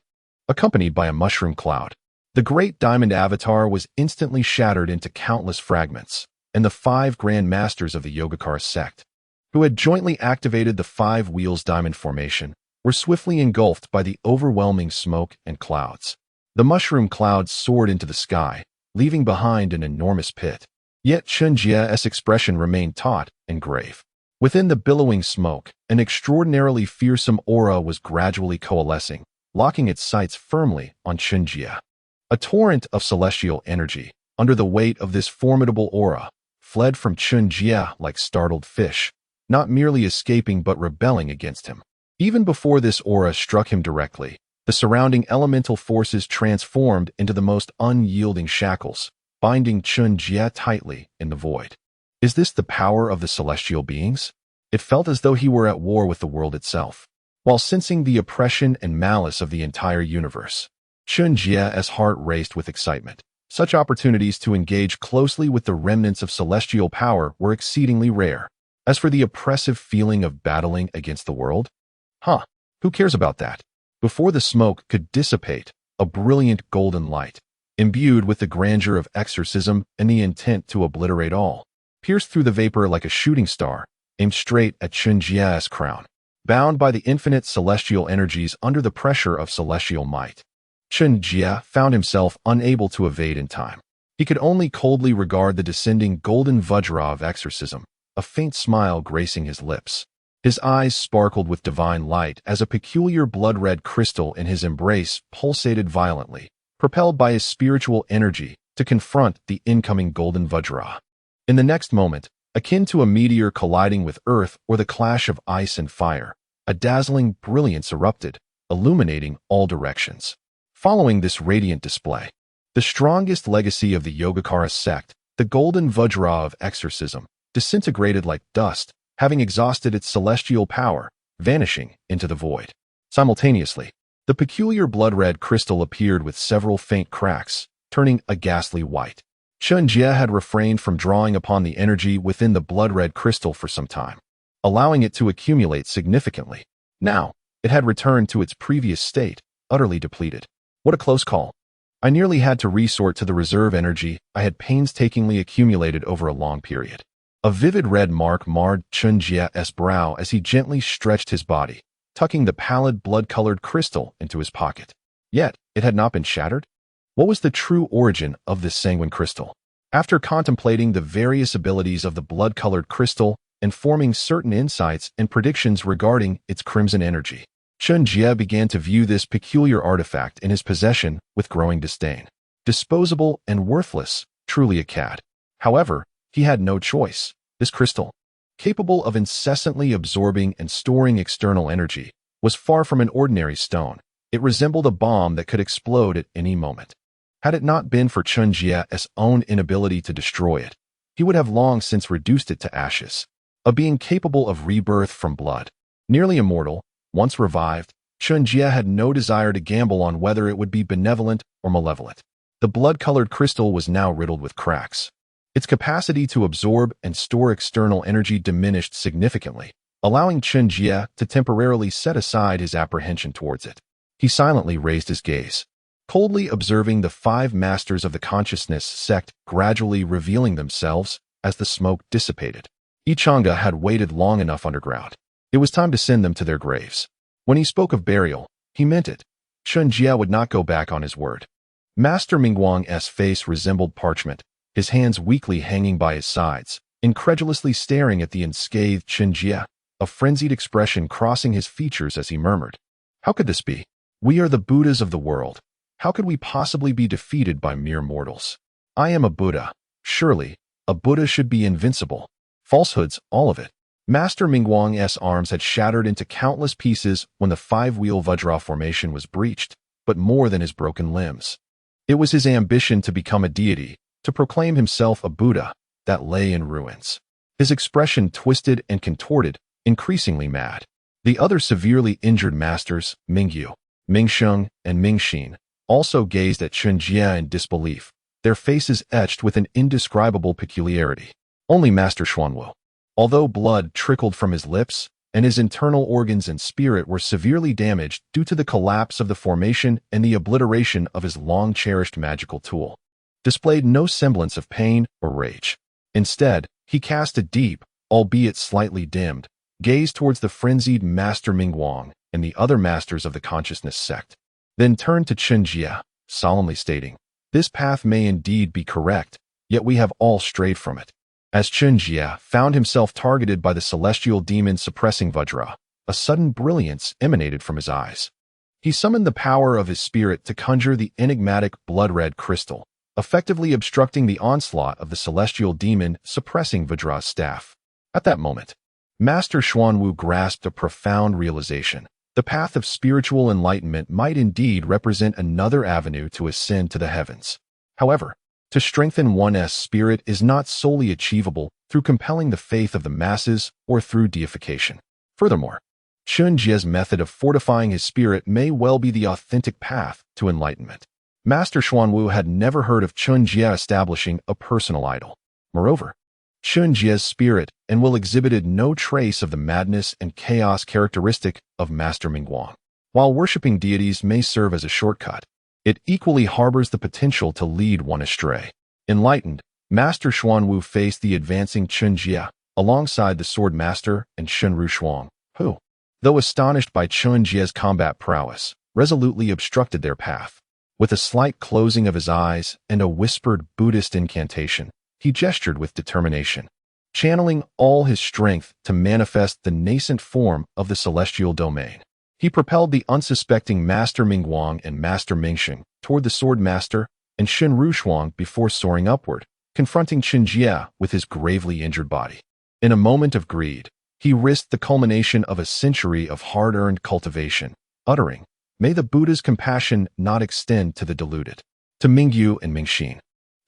accompanied by a mushroom cloud. The great diamond avatar was instantly shattered into countless fragments, and the five grand masters of the Yogacara sect, who had jointly activated the five wheels diamond formation, were swiftly engulfed by the overwhelming smoke and clouds. The mushroom cloud soared into the sky, leaving behind an enormous pit. Yet Chen Jie's expression remained taut and grave. Within the billowing smoke, an extraordinarily fearsome aura was gradually coalescing, locking its sights firmly on Chen Jie. A torrent of celestial energy, under the weight of this formidable aura, fled from Chen Jie like startled fish, not merely escaping but rebelling against him. Even before this aura struck him directly, the surrounding elemental forces transformed into the most unyielding shackles, binding Chen Jie tightly in the void. Is this the power of the celestial beings? It felt as though he were at war with the world itself, while sensing the oppression and malice of the entire universe. Chen Jie's heart raced with excitement. Such opportunities to engage closely with the remnants of celestial power were exceedingly rare. As for the oppressive feeling of battling against the world, who cares about that? Before the smoke could dissipate, a brilliant golden light, imbued with the grandeur of exorcism and the intent to obliterate all, pierced through the vapor like a shooting star, aimed straight at Chen Jie's crown. Bound by the infinite celestial energies under the pressure of celestial might, Chen Jie found himself unable to evade in time. He could only coldly regard the descending golden Vajra of exorcism, a faint smile gracing his lips. His eyes sparkled with divine light as a peculiar blood-red crystal in his embrace pulsated violently, propelled by his spiritual energy to confront the incoming golden Vajra. In the next moment, akin to a meteor colliding with Earth or the clash of ice and fire, a dazzling brilliance erupted, illuminating all directions. Following this radiant display, the strongest legacy of the Yogacara sect, the golden Vajra of exorcism, disintegrated like dust, having exhausted its celestial power, vanishing into the void. Simultaneously, The peculiar blood-red crystal appeared with several faint cracks, turning a ghastly white. Chen Jie had refrained from drawing upon the energy within the blood-red crystal for some time, allowing it to accumulate significantly. Now, it had returned to its previous state, utterly depleted. What a close call. I nearly had to resort to the reserve energy I had painstakingly accumulated over a long period. A vivid red mark marred Chen Jie's brow as he gently stretched his body, tucking the pallid blood-colored crystal into his pocket. Yet, it had not been shattered? What was the true origin of this sanguine crystal? After contemplating the various abilities of the blood-colored crystal and forming certain insights and predictions regarding its crimson energy, Chen Jie began to view this peculiar artifact in his possession with growing disdain. Disposable and worthless, truly a cad. However, he had no choice. This crystal, capable of incessantly absorbing and storing external energy, was far from an ordinary stone. It resembled a bomb that could explode at any moment. Had it not been for Chen Jie's own inability to destroy it, he would have long since reduced it to ashes. A being capable of rebirth from blood, nearly immortal, once revived, Chen Jie had no desire to gamble on whether it would be benevolent or malevolent. The blood-colored crystal was now riddled with cracks. Its capacity to absorb and store external energy diminished significantly, allowing Chen Jie to temporarily set aside his apprehension towards it. He silently raised his gaze, coldly observing the 5 masters of the consciousness sect gradually revealing themselves as the smoke dissipated. Yichanga had waited long enough underground. It was time to send them to their graves. When he spoke of burial, he meant it. Chen Jie would not go back on his word. Master Mingguang's face resembled parchment, his hands weakly hanging by his sides, incredulously staring at the unscathed Chen Jie, a frenzied expression crossing his features as he murmured, "How could this be? We are the Buddhas of the world. How could we possibly be defeated by mere mortals? I am a Buddha. Surely, a Buddha should be invincible." Falsehoods, all of it. Master Mingguang's arms had shattered into countless pieces when the 5-wheel Vajra formation was breached, but more than his broken limbs. It was his ambition to become a deity, to proclaim himself a Buddha, that lay in ruins. His expression twisted and contorted, increasingly mad. The other severely injured masters, Mingyu, Mingsheng, and Mingxin, also gazed at Chen Jie in disbelief, their faces etched with an indescribable peculiarity. Only Master Xuanwu, although blood trickled from his lips, and his internal organs and spirit were severely damaged due to the collapse of the formation and the obliteration of his long-cherished magical tool, displayed no semblance of pain or rage. Instead, he cast a deep, albeit slightly dimmed, gaze towards the frenzied Master Mingguang and the other masters of the consciousness sect, then turned to Chen Jie, solemnly stating, "This path may indeed be correct, yet we have all strayed from it." As Chen Jie found himself targeted by the celestial demon suppressing Vajra, a sudden brilliance emanated from his eyes. He summoned the power of his spirit to conjure the enigmatic blood-red crystal, effectively obstructing the onslaught of the celestial demon suppressing Vajra's staff. At that moment, Master Xuanwu grasped a profound realization. The path of spiritual enlightenment might indeed represent another avenue to ascend to the heavens. However, to strengthen one's spirit is not solely achievable through compelling the faith of the masses or through deification. Furthermore, Chen Jie's method of fortifying his spirit may well be the authentic path to enlightenment. Master Xuanwu had never heard of Chen Jie establishing a personal idol. Moreover, Chen Jie's spirit and will exhibited no trace of the madness and chaos characteristic of Master Mingguang. While worshipping deities may serve as a shortcut, it equally harbors the potential to lead one astray. Enlightened, Master Xuanwu faced the advancing Chen Jie alongside the Sword Master and Shenru Shuang, who, though astonished by Chen Jie's combat prowess, resolutely obstructed their path. With a slight closing of his eyes and a whispered Buddhist incantation, he gestured with determination, channeling all his strength to manifest the nascent form of the celestial domain. He propelled the unsuspecting Master Mingguang and Master Mingsheng toward the Sword Master and Shenru Shuang before soaring upward, confronting Chen Jie with his gravely injured body. In a moment of greed, he risked the culmination of a century of hard-earned cultivation, uttering, "May the Buddha's compassion not extend to the deluded." To Mingyu and Mingxin,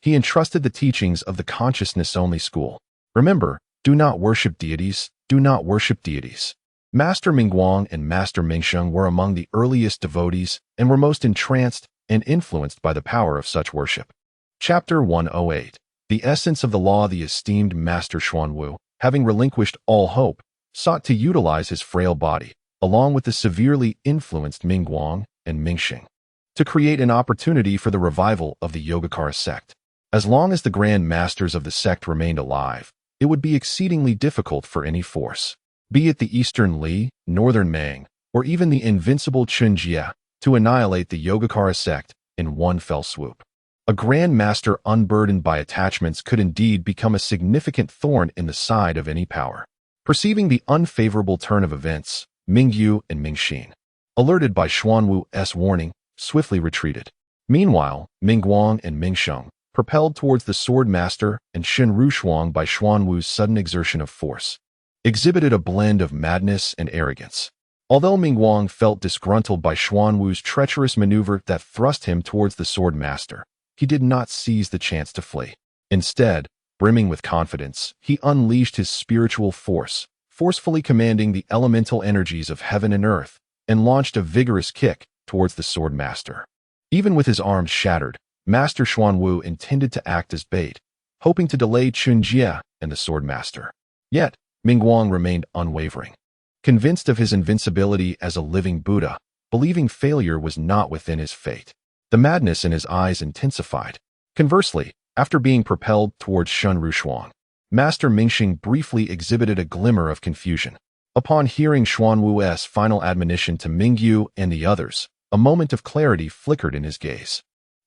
he entrusted the teachings of the consciousness-only school. Remember, do not worship deities, do not worship deities. Master Mingguang and Master Mingsheng were among the earliest devotees and were most entranced and influenced by the power of such worship. Chapter 108. The essence of the law. The esteemed Master Xuanwu, having relinquished all hope, sought to utilize his frail body, along with the severely influenced Mingguang and Mingsheng, to create an opportunity for the revival of the Yogacara sect. As long as the Grand Masters of the sect remained alive, it would be exceedingly difficult for any force, be it the Eastern Li, Northern Mang, or even the invincible Chen Jie, to annihilate the Yogacara sect in one fell swoop. A Grand Master unburdened by attachments could indeed become a significant thorn in the side of any power. Perceiving the unfavorable turn of events, Mingyu and Mingxin, alerted by Xuanwu's warning, swiftly retreated. Meanwhile, Mingguang and Mingsheng, propelled towards the Sword Master and Shen Rushuang by Xuanwu's sudden exertion of force, exhibited a blend of madness and arrogance. Although Mingguang felt disgruntled by Xuanwu's treacherous maneuver that thrust him towards the Sword Master, he did not seize the chance to flee. Instead, brimming with confidence, he unleashed his spiritual force, forcefully commanding the elemental energies of heaven and earth, and launched a vigorous kick towards the Sword Master. Even with his arms shattered, Master Xuanwu intended to act as bait, hoping to delay Chen Jie and the Sword Master. Yet, Mingguang remained unwavering. Convinced of his invincibility as a living Buddha, believing failure was not within his fate. The madness in his eyes intensified. Conversely, after being propelled towards Shen Rushuang, Master Mingxing briefly exhibited a glimmer of confusion. Upon hearing Xuanwu's final admonition to Mingyu and the others, a moment of clarity flickered in his gaze.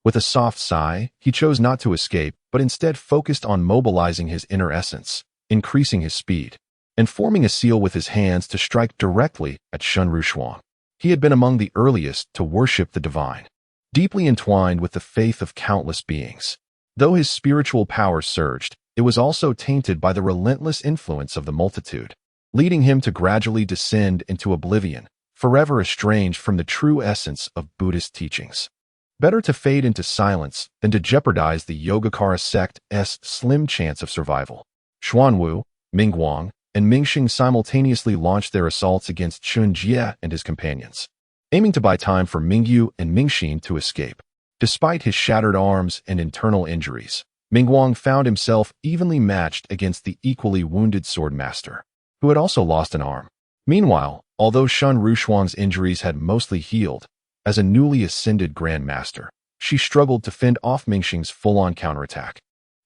With a soft sigh, he chose not to escape, but instead focused on mobilizing his inner essence, increasing his speed, and forming a seal with his hands to strike directly at Shen Rushuang. He had been among the earliest to worship the divine, deeply entwined with the faith of countless beings. Though his spiritual power surged, it was also tainted by the relentless influence of the multitude, leading him to gradually descend into oblivion, forever estranged from the true essence of Buddhist teachings. Better to fade into silence than to jeopardize the Yogacara sect's slim chance of survival. Xuanwu, Mingguang, and Mingxing simultaneously launched their assaults against Chen Jie and his companions, aiming to buy time for Mingyu and Mingxin to escape. Despite his shattered arms and internal injuries, Mingguang found himself evenly matched against the equally wounded Sword Master, who had also lost an arm. Meanwhile, although Shen Rushuang's injuries had mostly healed, as a newly ascended Grand Master, she struggled to fend off Mingxing's full-on counterattack,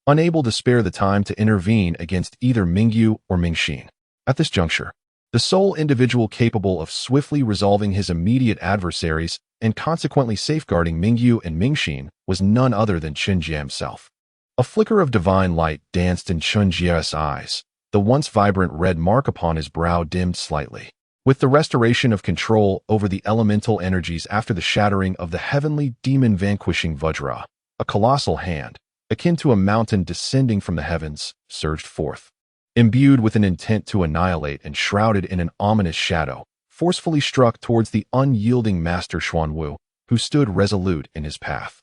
unable to spare the time to intervene against either Mingyu or Mingxin. At this juncture, the sole individual capable of swiftly resolving his immediate adversaries and consequently safeguarding Mingyu and Mingxin was none other than Chen Jie himself. A flicker of divine light danced in Chen Jie's eyes, the once vibrant red mark upon his brow dimmed slightly. With the restoration of control over the elemental energies after the shattering of the heavenly demon vanquishing Vajra, a colossal hand, akin to a mountain descending from the heavens, surged forth. Imbued with an intent to annihilate and shrouded in an ominous shadow, forcefully struck towards the unyielding Master Xuanwu, who stood resolute in his path.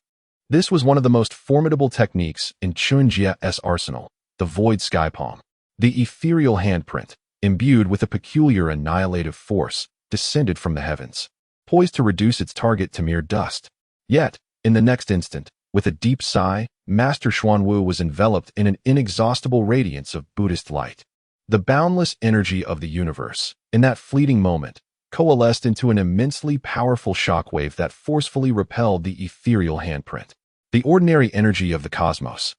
This was one of the most formidable techniques in Chen Jie's arsenal, the Void Sky Palm. The ethereal handprint, imbued with a peculiar annihilative force, descended from the heavens, poised to reduce its target to mere dust. Yet, in the next instant, with a deep sigh, Master Xuanwu was enveloped in an inexhaustible radiance of Buddhist light. The boundless energy of the universe, in that fleeting moment, coalesced into an immensely powerful shockwave that forcefully repelled the ethereal handprint. The ordinary energy of the cosmos,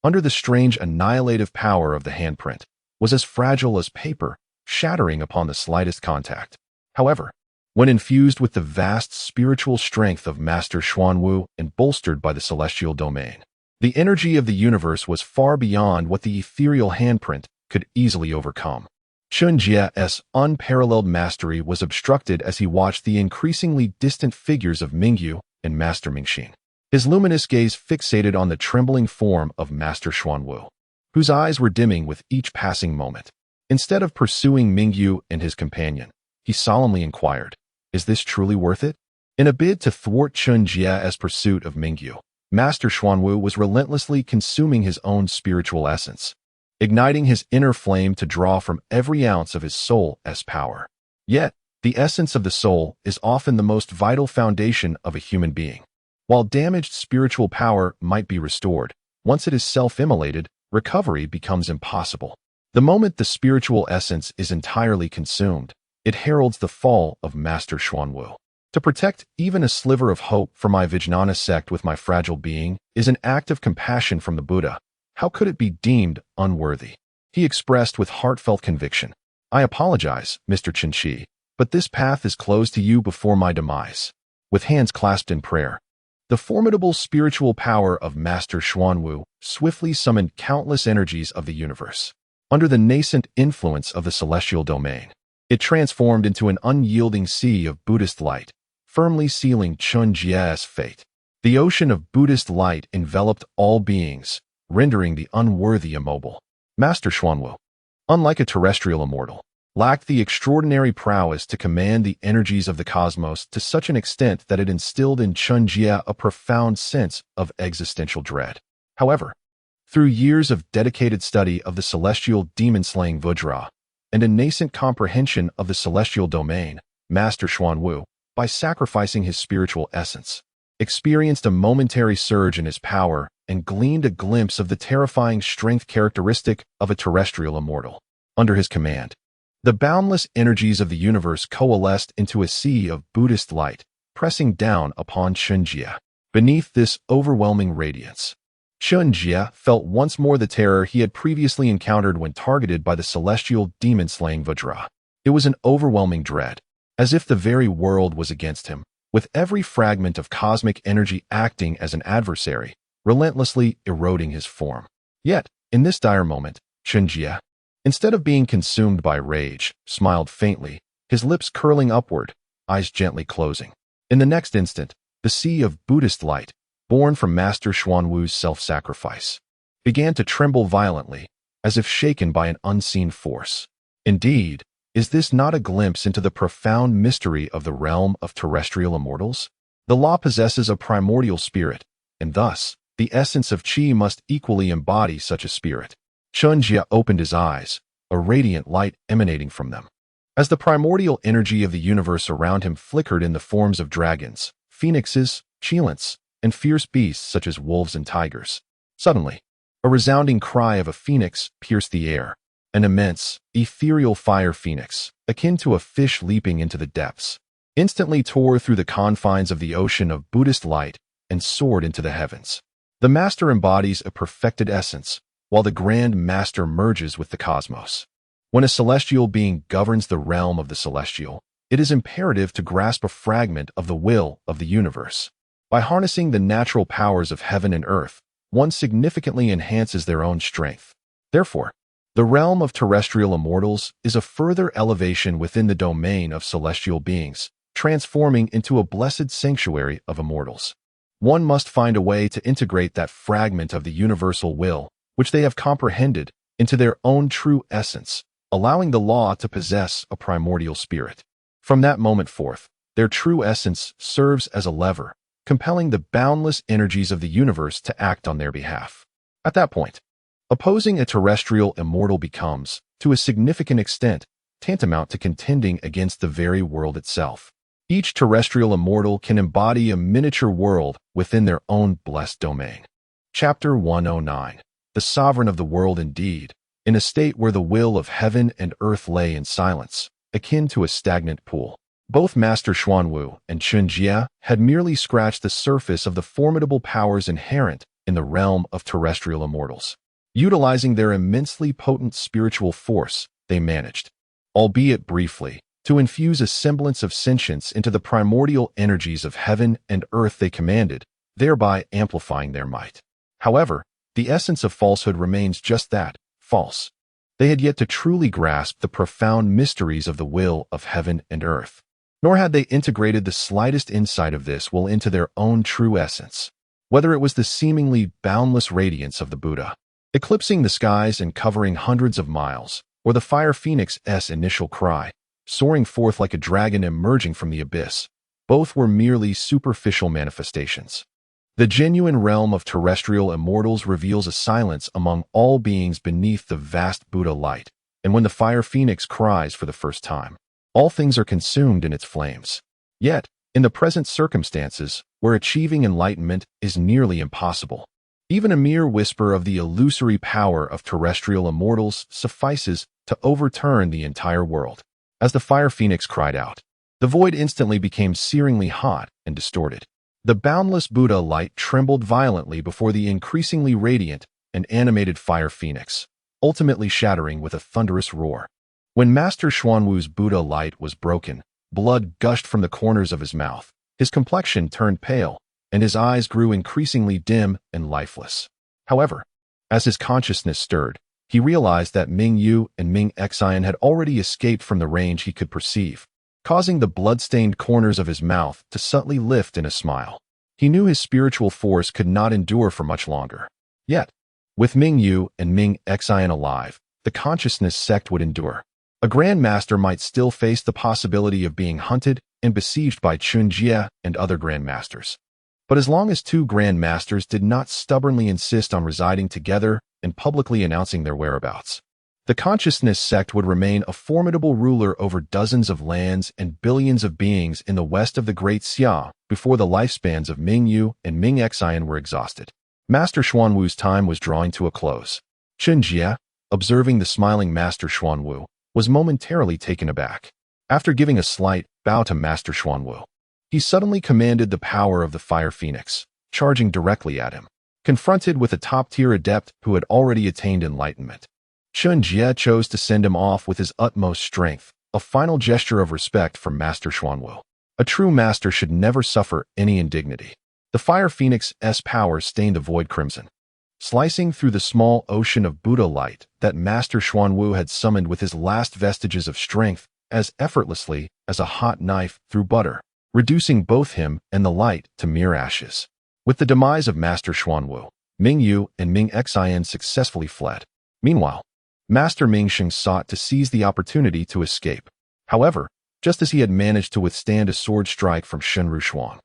under the strange annihilative power of the handprint, was as fragile as paper, shattering upon the slightest contact. However, when infused with the vast spiritual strength of Master Xuanwu and bolstered by the celestial domain, the energy of the universe was far beyond what the ethereal handprint could easily overcome. Chen Jie's unparalleled mastery was obstructed as he watched the increasingly distant figures of Mingyu and Master Mingxin, his luminous gaze fixated on the trembling form of Master Xuanwu, whose eyes were dimming with each passing moment. Instead of pursuing Mingyu and his companion, he solemnly inquired, "Is this truly worth it?" In a bid to thwart Chen Jie's pursuit of Mingyu, Master Xuanwu was relentlessly consuming his own spiritual essence, igniting his inner flame to draw from every ounce of his soul's power. Yet, the essence of the soul is often the most vital foundation of a human being. While damaged spiritual power might be restored, once it is self-immolated, recovery becomes impossible. The moment the spiritual essence is entirely consumed, it heralds the fall of Master Xuanwu. To protect even a sliver of hope for my Vijnana sect with my fragile being is an act of compassion from the Buddha. How could it be deemed unworthy? He expressed with heartfelt conviction, "I apologize, Mr. Chen Jie, but this path is closed to you before my demise." With hands clasped in prayer, the formidable spiritual power of Master Xuanwu swiftly summoned countless energies of the universe. Under the nascent influence of the celestial domain, it transformed into an unyielding sea of Buddhist light, firmly sealing Chen Jie's fate. The ocean of Buddhist light enveloped all beings, rendering the unworthy immobile. Master Xuanwu, unlike a terrestrial immortal, lacked the extraordinary prowess to command the energies of the cosmos to such an extent that it instilled in Chen Jie a profound sense of existential dread. However, through years of dedicated study of the celestial demon-slaying Vajra and a nascent comprehension of the celestial domain, Master Xuanwu, by sacrificing his spiritual essence, experienced a momentary surge in his power and gleaned a glimpse of the terrifying strength characteristic of a terrestrial immortal. Under his command, the boundless energies of the universe coalesced into a sea of Buddhist light, pressing down upon Chen Jie. Beneath this overwhelming radiance, Chen Jie felt once more the terror he had previously encountered when targeted by the celestial demon-slaying Vajra. It was an overwhelming dread, as if the very world was against him, with every fragment of cosmic energy acting as an adversary, relentlessly eroding his form. Yet, in this dire moment, Chen Jie, instead of being consumed by rage, smiled faintly, his lips curling upward, eyes gently closing. In the next instant, the sea of Buddhist light, born from Master Xuanwu's self-sacrifice, began to tremble violently, as if shaken by an unseen force. Indeed, is this not a glimpse into the profound mystery of the realm of terrestrial immortals? The law possesses a primordial spirit, and thus, the essence of Qi must equally embody such a spirit. Chen Jie opened his eyes, a radiant light emanating from them. As the primordial energy of the universe around him flickered in the forms of dragons, phoenixes, cheilants, and fierce beasts such as wolves and tigers. Suddenly, a resounding cry of a phoenix pierced the air, an immense, ethereal fire phoenix, akin to a fish leaping into the depths, instantly tore through the confines of the ocean of Buddhist light and soared into the heavens. The Master embodies a perfected essence, while the Grand Master merges with the cosmos. When a celestial being governs the realm of the celestial, it is imperative to grasp a fragment of the will of the universe. By harnessing the natural powers of heaven and earth, one significantly enhances their own strength. Therefore, the realm of terrestrial immortals is a further elevation within the domain of celestial beings, transforming into a blessed sanctuary of immortals. One must find a way to integrate that fragment of the universal will, which they have comprehended, into their own true essence, allowing the law to possess a primordial spirit. From that moment forth, their true essence serves as a lever, compelling the boundless energies of the universe to act on their behalf. At that point, opposing a terrestrial immortal becomes, to a significant extent, tantamount to contending against the very world itself. Each terrestrial immortal can embody a miniature world within their own blessed domain. Chapter 109. The sovereign of the world indeed, in a state where the will of heaven and earth lay in silence, akin to a stagnant pool. Both Master Xuanwu and Chen Jie had merely scratched the surface of the formidable powers inherent in the realm of terrestrial immortals. Utilizing their immensely potent spiritual force, they managed, albeit briefly, to infuse a semblance of sentience into the primordial energies of heaven and earth they commanded, thereby amplifying their might. However, the essence of falsehood remains just that, false. They had yet to truly grasp the profound mysteries of the will of heaven and earth, nor had they integrated the slightest insight of this will into their own true essence. Whether it was the seemingly boundless radiance of the Buddha, eclipsing the skies and covering hundreds of miles, or the fire phoenix's initial cry, soaring forth like a dragon emerging from the abyss, both were merely superficial manifestations. The genuine realm of terrestrial immortals reveals a silence among all beings beneath the vast Buddha light, and when the fire phoenix cries for the first time, All things are consumed in its flames. Yet, in the present circumstances, where achieving enlightenment is nearly impossible, even a mere whisper of the illusory power of terrestrial immortals suffices to overturn the entire world. As the fire phoenix cried out, the void instantly became searingly hot and distorted. The boundless Buddha light trembled violently before the increasingly radiant and animated fire phoenix, ultimately shattering with a thunderous roar. When Master Xuanwu's Buddha light was broken, blood gushed from the corners of his mouth, his complexion turned pale, and his eyes grew increasingly dim and lifeless. However, as his consciousness stirred, he realized that Ming Yu and Ming Xian had already escaped from the range he could perceive, causing the blood-stained corners of his mouth to subtly lift in a smile. He knew his spiritual force could not endure for much longer. Yet, with Ming Yu and Ming Xian alive, the consciousness sect would endure. A Grand Master might still face the possibility of being hunted and besieged by Chen Jie and other Grand Masters. But as long as two Grand Masters did not stubbornly insist on residing together and publicly announcing their whereabouts, the consciousness sect would remain a formidable ruler over dozens of lands and billions of beings in the west of the Great Xia before the lifespans of Ming Yu and Ming Xian were exhausted. Master Xuanwu's time was drawing to a close. Chen Jie, observing the smiling Master Xuanwu, was momentarily taken aback. After giving a slight bow to Master Xuanwu, he suddenly commanded the power of the Fire Phoenix, charging directly at him. Confronted with a top-tier adept who had already attained enlightenment, Chen Jie chose to send him off with his utmost strength, a final gesture of respect from Master Xuanwu. A true master should never suffer any indignity. The Fire Phoenix's power stained the void crimson, slicing through the small ocean of Buddha light that Master Xuanwu had summoned with his last vestiges of strength as effortlessly as a hot knife through butter, reducing both him and the light to mere ashes. With the demise of Master Xuanwu, Ming Yu and Ming Xian successfully fled. Meanwhile, Master Ming Sheng sought to seize the opportunity to escape. However, just as he had managed to withstand a sword strike from Shen Rushuan,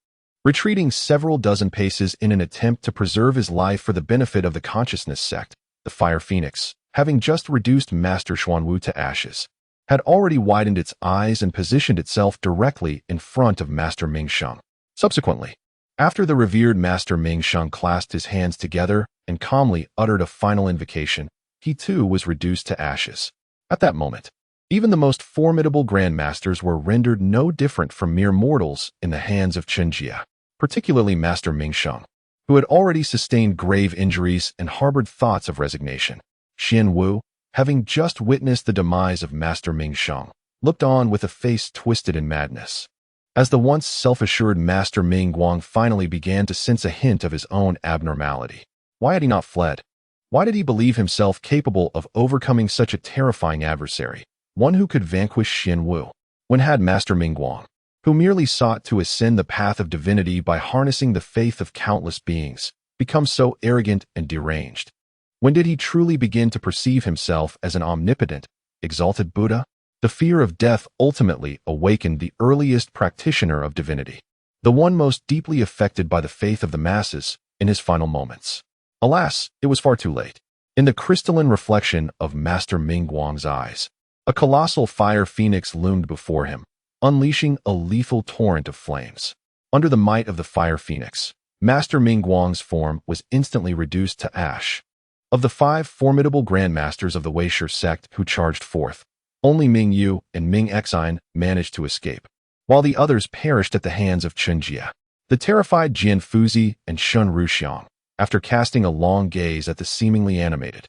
retreating several dozen paces in an attempt to preserve his life for the benefit of the consciousness sect, the Fire Phoenix, having just reduced Master Xuanwu to ashes, had already widened its eyes and positioned itself directly in front of Master Ming Sheng. Subsequently, after the revered Master Ming Sheng clasped his hands together and calmly uttered a final invocation, he too was reduced to ashes. At that moment, even the most formidable Grand Masters were rendered no different from mere mortals in the hands of Chen Jie, particularly Master Ming Sheng, who had already sustained grave injuries and harbored thoughts of resignation. Xian Wu, having just witnessed the demise of Master Ming Sheng, looked on with a face twisted in madness. As the once self-assured Master Ming Guang finally began to sense a hint of his own abnormality. Why had he not fled? Why did he believe himself capable of overcoming such a terrifying adversary, one who could vanquish Xian Wu, when had Master Ming Guang, who merely sought to ascend the path of divinity by harnessing the faith of countless beings, become so arrogant and deranged? When did he truly begin to perceive himself as an omnipotent, exalted Buddha? The fear of death ultimately awakened the earliest practitioner of divinity, the one most deeply affected by the faith of the masses, in his final moments. Alas, it was far too late. In the crystalline reflection of Master Ming Guang's eyes, a colossal fire phoenix loomed before him, unleashing a lethal torrent of flames. Under the might of the fire phoenix, Master Ming Guang's form was instantly reduced to ash. Of the 5 formidable grandmasters of the Weisher sect who charged forth, only Ming Yu and Ming Xian managed to escape, while the others perished at the hands of Chen Jie. The terrified Jian Fuzi and Shen Ruxiang, after casting a long gaze at the seemingly animated,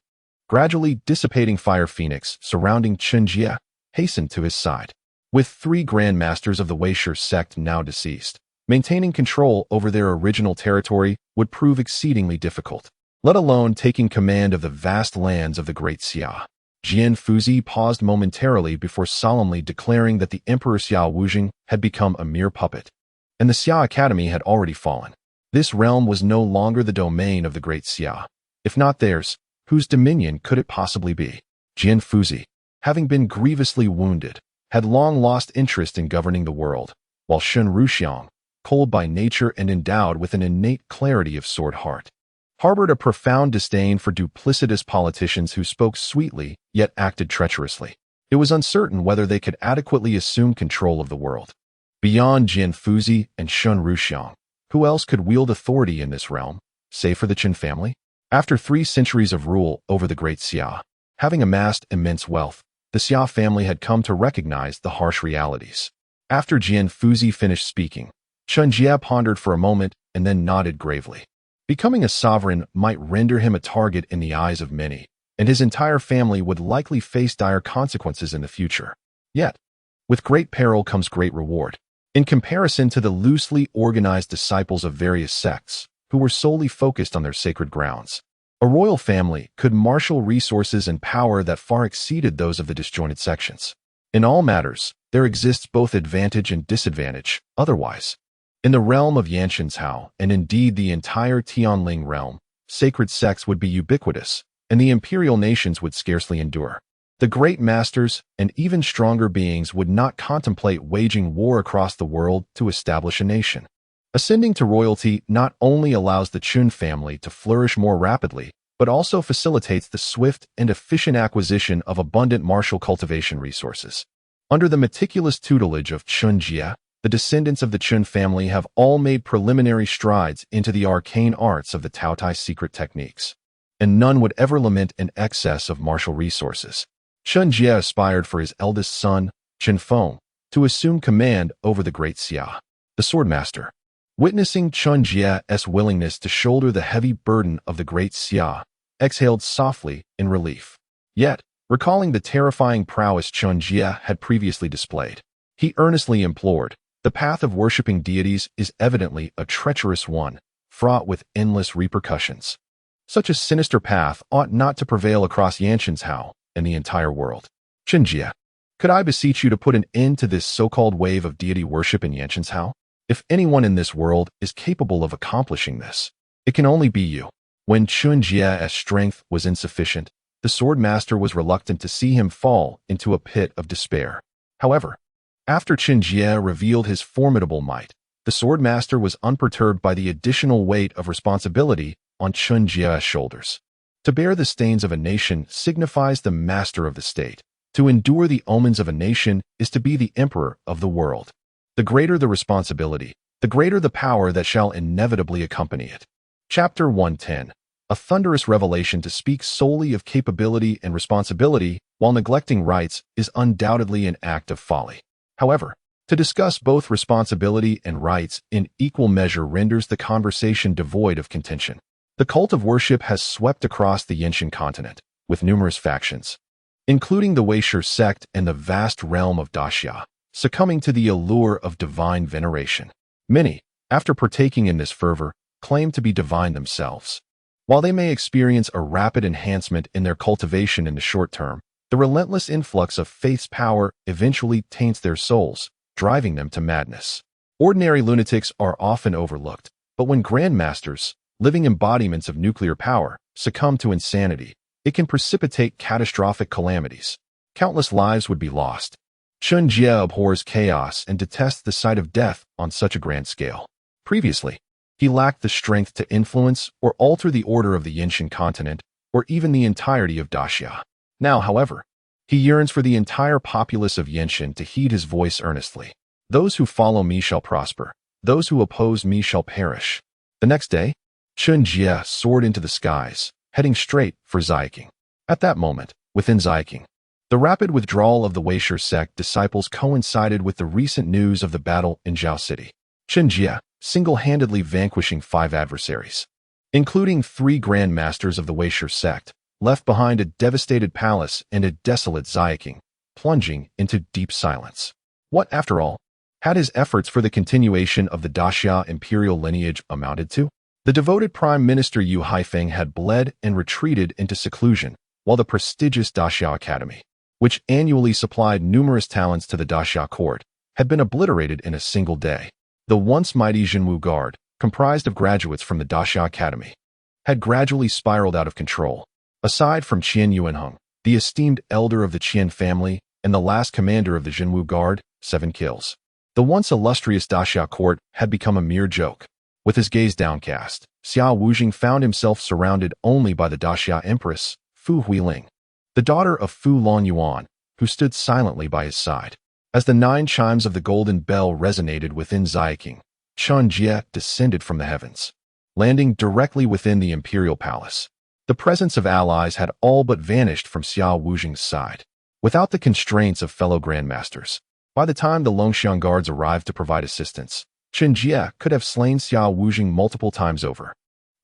gradually dissipating fire phoenix surrounding Chen Jie, hastened to his side. With 3 grandmasters of the Weisher sect now deceased, maintaining control over their original territory would prove exceedingly difficult, let alone taking command of the vast lands of the Great Xia. Jian Fuzi paused momentarily before solemnly declaring that the Emperor Xia Wuzheng had become a mere puppet, and the Xia Academy had already fallen. This realm was no longer the domain of the Great Xia. If not theirs, whose dominion could it possibly be? Jian Fuzi, having been grievously wounded, had long lost interest in governing the world, while Shen Ruxiang, cold by nature and endowed with an innate clarity of sword heart, harbored a profound disdain for duplicitous politicians who spoke sweetly yet acted treacherously. it was uncertain whether they could adequately assume control of the world. Beyond Jian Fuzi and Shun Ruxiang, who else could wield authority in this realm, save for the Chen family? After 3 centuries of rule over the great Xia, having amassed immense wealth, the Xia family had come to recognize the harsh realities. After Jian Fuzi finished speaking, Chen Jie pondered for a moment and then nodded gravely. Becoming a sovereign might render him a target in the eyes of many, and his entire family would likely face dire consequences in the future. Yet, with great peril comes great reward. In comparison to the loosely organized disciples of various sects, who were solely focused on their sacred grounds, a royal family could marshal resources and power that far exceeded those of the disjointed sections. In all matters, there exists both advantage and disadvantage, otherwise. In the realm of Yanshan's Hao, and indeed the entire Tianling realm, sacred sects would be ubiquitous, and the imperial nations would scarcely endure. The great masters and even stronger beings would not contemplate waging war across the world to establish a nation. Ascending to royalty not only allows the Chun family to flourish more rapidly, but also facilitates the swift and efficient acquisition of abundant martial cultivation resources. Under the meticulous tutelage of Chen Jie, the descendants of the Chun family have all made preliminary strides into the arcane arts of the Taotai secret techniques, and none would ever lament an excess of martial resources. Chen Jie aspired for his eldest son, Chen Feng, to assume command over the great Xia, the swordmaster. Witnessing Chen Jie's willingness to shoulder the heavy burden of the great Xia, exhaled softly in relief. Yet, recalling the terrifying prowess Chen Jie had previously displayed, he earnestly implored, "The path of worshipping deities is evidently a treacherous one, fraught with endless repercussions. Such a sinister path ought not to prevail across Yanshan's Hao and the entire world. Chen Jie, could I beseech you to put an end to this so-called wave of deity worship in Yanshan's Hao? If anyone in this world is capable of accomplishing this, it can only be you." When Chen Jie's strength was insufficient, the swordmaster was reluctant to see him fall into a pit of despair. However, after Chen Jie revealed his formidable might, the swordmaster was unperturbed by the additional weight of responsibility on Chen Jie's shoulders. To bear the stains of a nation signifies the master of the state. To endure the omens of a nation is to be the emperor of the world. The greater the responsibility, the greater the power that shall inevitably accompany it. Chapter 110. A thunderous revelation. To speak solely of capability and responsibility while neglecting rights is undoubtedly an act of folly. However, to discuss both responsibility and rights in equal measure renders the conversation devoid of contention. The cult of worship has swept across the Yanshan continent, with numerous factions, including the Weisher sect and the vast realm of Daxia, succumbing to the allure of divine veneration. Many, after partaking in this fervor, claim to be divine themselves. While they may experience a rapid enhancement in their cultivation in the short term, the relentless influx of faith's power eventually taints their souls, driving them to madness. Ordinary lunatics are often overlooked, but when grandmasters, living embodiments of nuclear power, succumb to insanity, it can precipitate catastrophic calamities. Countless lives would be lost. Chen Jie abhors chaos and detests the sight of death on such a grand scale. Previously, he lacked the strength to influence or alter the order of the Yanshan continent, or even the entirety of Daxia. Now, however, he yearns for the entire populace of Yanshan to heed his voice earnestly. "Those who follow me shall prosper. Those who oppose me shall perish." The next day, Chen Jie soared into the skies, heading straight for Xiaoqing. At that moment, within Xiaoqing, the rapid withdrawal of the Weisher sect disciples coincided with the recent news of the battle in Zhao City. Chen Jie, single-handedly vanquishing 5 adversaries, including 3 grand masters of the Weisher sect, left behind a devastated palace and a desolate Xiaoqing, plunging into deep silence. What, after all, had his efforts for the continuation of the Daxia imperial lineage amounted to? The devoted Prime Minister Yu Haifeng had bled and retreated into seclusion, while the prestigious Daxia Academy, which annually supplied numerous talents to the Daxia court, had been obliterated in a single day. The once mighty Jinwu Guard, comprised of graduates from the Daxia Academy, had gradually spiraled out of control. Aside from Qian Yuanheng, the esteemed elder of the Qian family and the last commander of the Jinwu Guard, 7 kills. The once illustrious Daxia court had become a mere joke. With his gaze downcast, Xia Wujing found himself surrounded only by the Daxia Empress, Fu Huiling, the daughter of Fu Longyuan, who stood silently by his side. As the 9 chimes of the golden bell resonated within Xiaoqing, Chen Jie descended from the heavens, landing directly within the imperial palace. The presence of allies had all but vanished from Xiao Wuzhing's side. Without the constraints of fellow grandmasters, by the time the Longxiang guards arrived to provide assistance, Chen Jie could have slain Xiao Wuzhing multiple times over.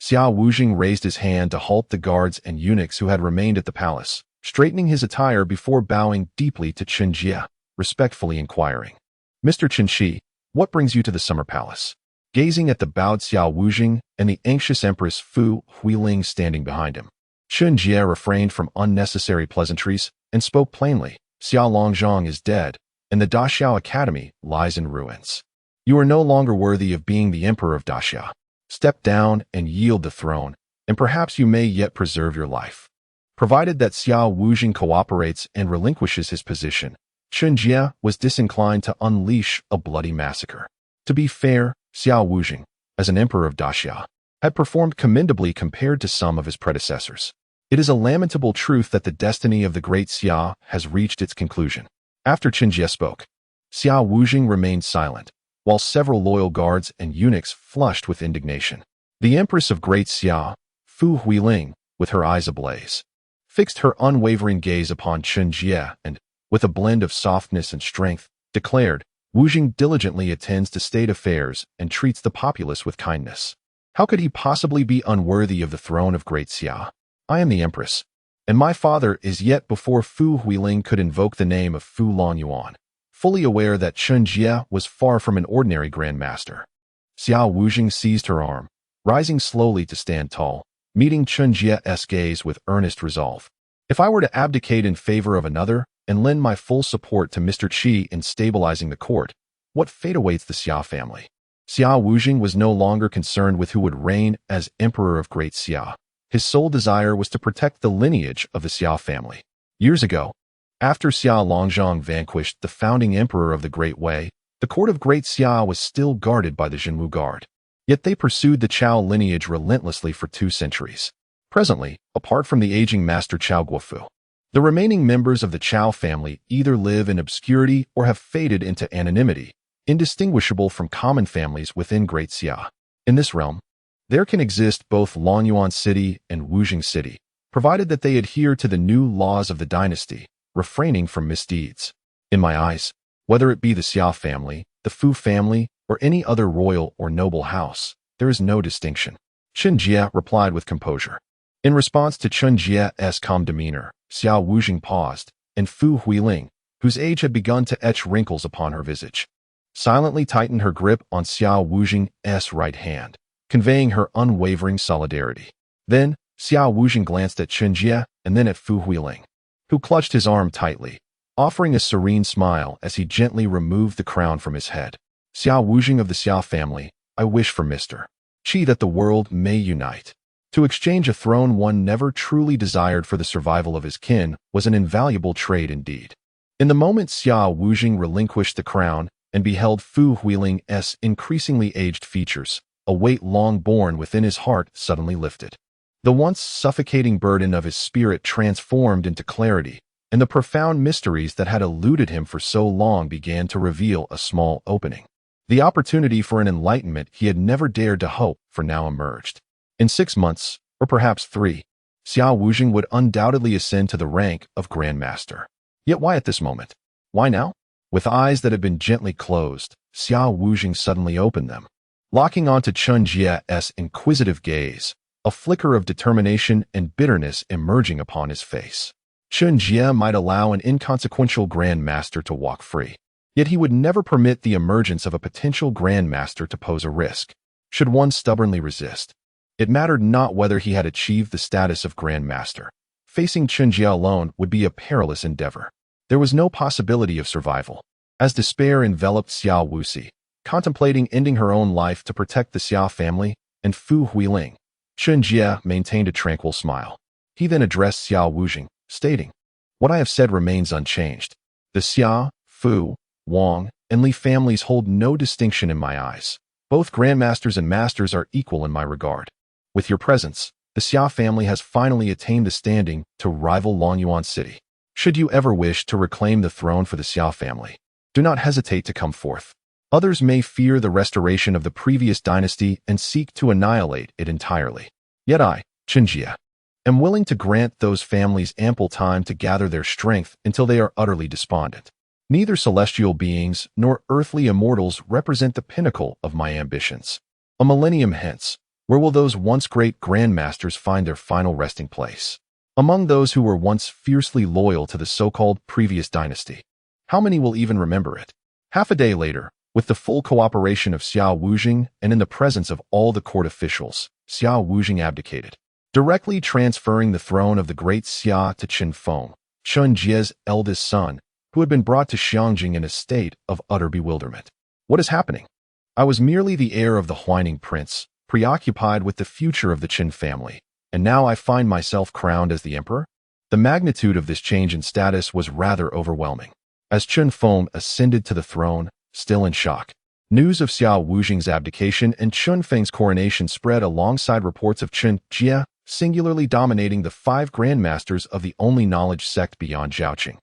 Xiao Wuzhing raised his hand to halt the guards and eunuchs who had remained at the palace, straightening his attire before bowing deeply to Chen Jie, respectfully inquiring, "Mr. Chen Jie, what brings you to the Summer Palace?" Gazing at the bowed Xiao Wuzhing and the anxious Empress Fu Huiling standing behind him, Chen Jie refrained from unnecessary pleasantries and spoke plainly, "Xiao Longzhang is dead, and the Daxiao Academy lies in ruins. You are no longer worthy of being the Emperor of Daxia. Step down and yield the throne, and perhaps you may yet preserve your life." Provided that Xiao Wuzhing cooperates and relinquishes his position, Chen Jie was disinclined to unleash a bloody massacre. To be fair, Xiao Wuzhing, as an emperor of Daxia, had performed commendably compared to some of his predecessors. It is a lamentable truth that the destiny of the great Xia has reached its conclusion. After Chen Jie spoke, Xiao Wuzhing remained silent, while several loyal guards and eunuchs flushed with indignation. The Empress of Great Xia, Fu Huiling, with her eyes ablaze, fixed her unwavering gaze upon Chen Jie and, with a blend of softness and strength, declared, "Wuzhing diligently attends to state affairs and treats the populace with kindness. How could he possibly be unworthy of the throne of Great Xia? I am the Empress, and my father is yet." Before Fu Huiling could invoke the name of Fu Longyuan, fully aware that Chen Jie was far from an ordinary grandmaster, Xiao Wuzhing seized her arm, rising slowly to stand tall, meeting Chen Jie's gaze with earnest resolve. "If I were to abdicate in favor of another and lend my full support to Mr. Qi in stabilizing the court, what fate awaits the Xia family?" Xiao Wuzhing was no longer concerned with who would reign as Emperor of Great Xia. His sole desire was to protect the lineage of the Xia family. Years ago, after Xia Longzhang vanquished the founding emperor of the Great Wei, the court of Great Xia was still guarded by the Zhenwu Guard. Yet they pursued the Chao lineage relentlessly for 2 centuries. Presently, apart from the aging master Chao Guofu, the remaining members of the Chao family either live in obscurity or have faded into anonymity, indistinguishable from common families within Great Xia. In this realm, there can exist both Longyuan City and Wuzhing City, provided that they adhere to the new laws of the dynasty, refraining from misdeeds. In my eyes, whether it be the Xia family, the Fu family, or any other royal or noble house, there is no distinction. Chen Jie replied with composure. In response to Chen Jie's calm demeanor, Xiao Wuzhing paused, and Fu Huiling, whose age had begun to etch wrinkles upon her visage, silently tightened her grip on Xiao Wuzhing's right hand, conveying her unwavering solidarity. Then, Xiao Wuzhing glanced at Chen Jie and then at Fu Huiling, who clutched his arm tightly, offering a serene smile as he gently removed the crown from his head. "Xiao Wuzhing of the Xia family, I wish for Mr. Qi that the world may unite." To exchange a throne one never truly desired for the survival of his kin was an invaluable trade indeed. In the moment Xiao Wuzhing relinquished the crown and beheld Fu Huiling's increasingly aged features, a weight long borne within his heart suddenly lifted. The once suffocating burden of his spirit transformed into clarity, and the profound mysteries that had eluded him for so long began to reveal a small opening. The opportunity for an enlightenment he had never dared to hope for now emerged. In 6 months, or perhaps 3, Xiao Wuzhing would undoubtedly ascend to the rank of Grandmaster. Yet why at this moment? Why now? With eyes that had been gently closed, Xiao Wuzhing suddenly opened them, locking onto Chen Jie's inquisitive gaze, a flicker of determination and bitterness emerging upon his face. Chen Jie might allow an inconsequential Grandmaster to walk free, yet he would never permit the emergence of a potential Grandmaster to pose a risk. Should one stubbornly resist, it mattered not whether he had achieved the status of Grandmaster. Facing Chen Jie alone would be a perilous endeavor. There was no possibility of survival. As despair enveloped Xiao Wuxi, contemplating ending her own life to protect the Xia family and Fu Huiling, Chen Jie maintained a tranquil smile. He then addressed Xiao Wuzhing, stating, "What I have said remains unchanged. The Xia, Fu, Wang, and Li families hold no distinction in my eyes. Both grandmasters and masters are equal in my regard. With your presence, the Xia family has finally attained the standing to rival Longyuan City." Should you ever wish to reclaim the throne for the Xia family, do not hesitate to come forth. Others may fear the restoration of the previous dynasty and seek to annihilate it entirely. Yet I, Chen Jie, am willing to grant those families ample time to gather their strength until they are utterly despondent. Neither celestial beings nor earthly immortals represent the pinnacle of my ambitions. A millennium hence, where will those once great grandmasters find their final resting place? Among those who were once fiercely loyal to the so-called previous dynasty, how many will even remember it? Half a day later, with the full cooperation of Xia Wujing and in the presence of all the court officials, Xia Wujing abdicated, directly transferring the throne of the great Xia to Chen Feng, Chen Jie's eldest son, who had been brought to Xiangjing in a state of utter bewilderment. What is happening? I was merely the heir of the whining prince, preoccupied with the future of the Chen family, and now I find myself crowned as the emperor? The magnitude of this change in status was rather overwhelming. As Chen Feng ascended to the throne, still in shock, news of Xia Wujing's abdication and Chen Feng's coronation spread alongside reports of Chen Jie singularly dominating the 5 grandmasters of the only knowledge sect beyond Zhaoqing,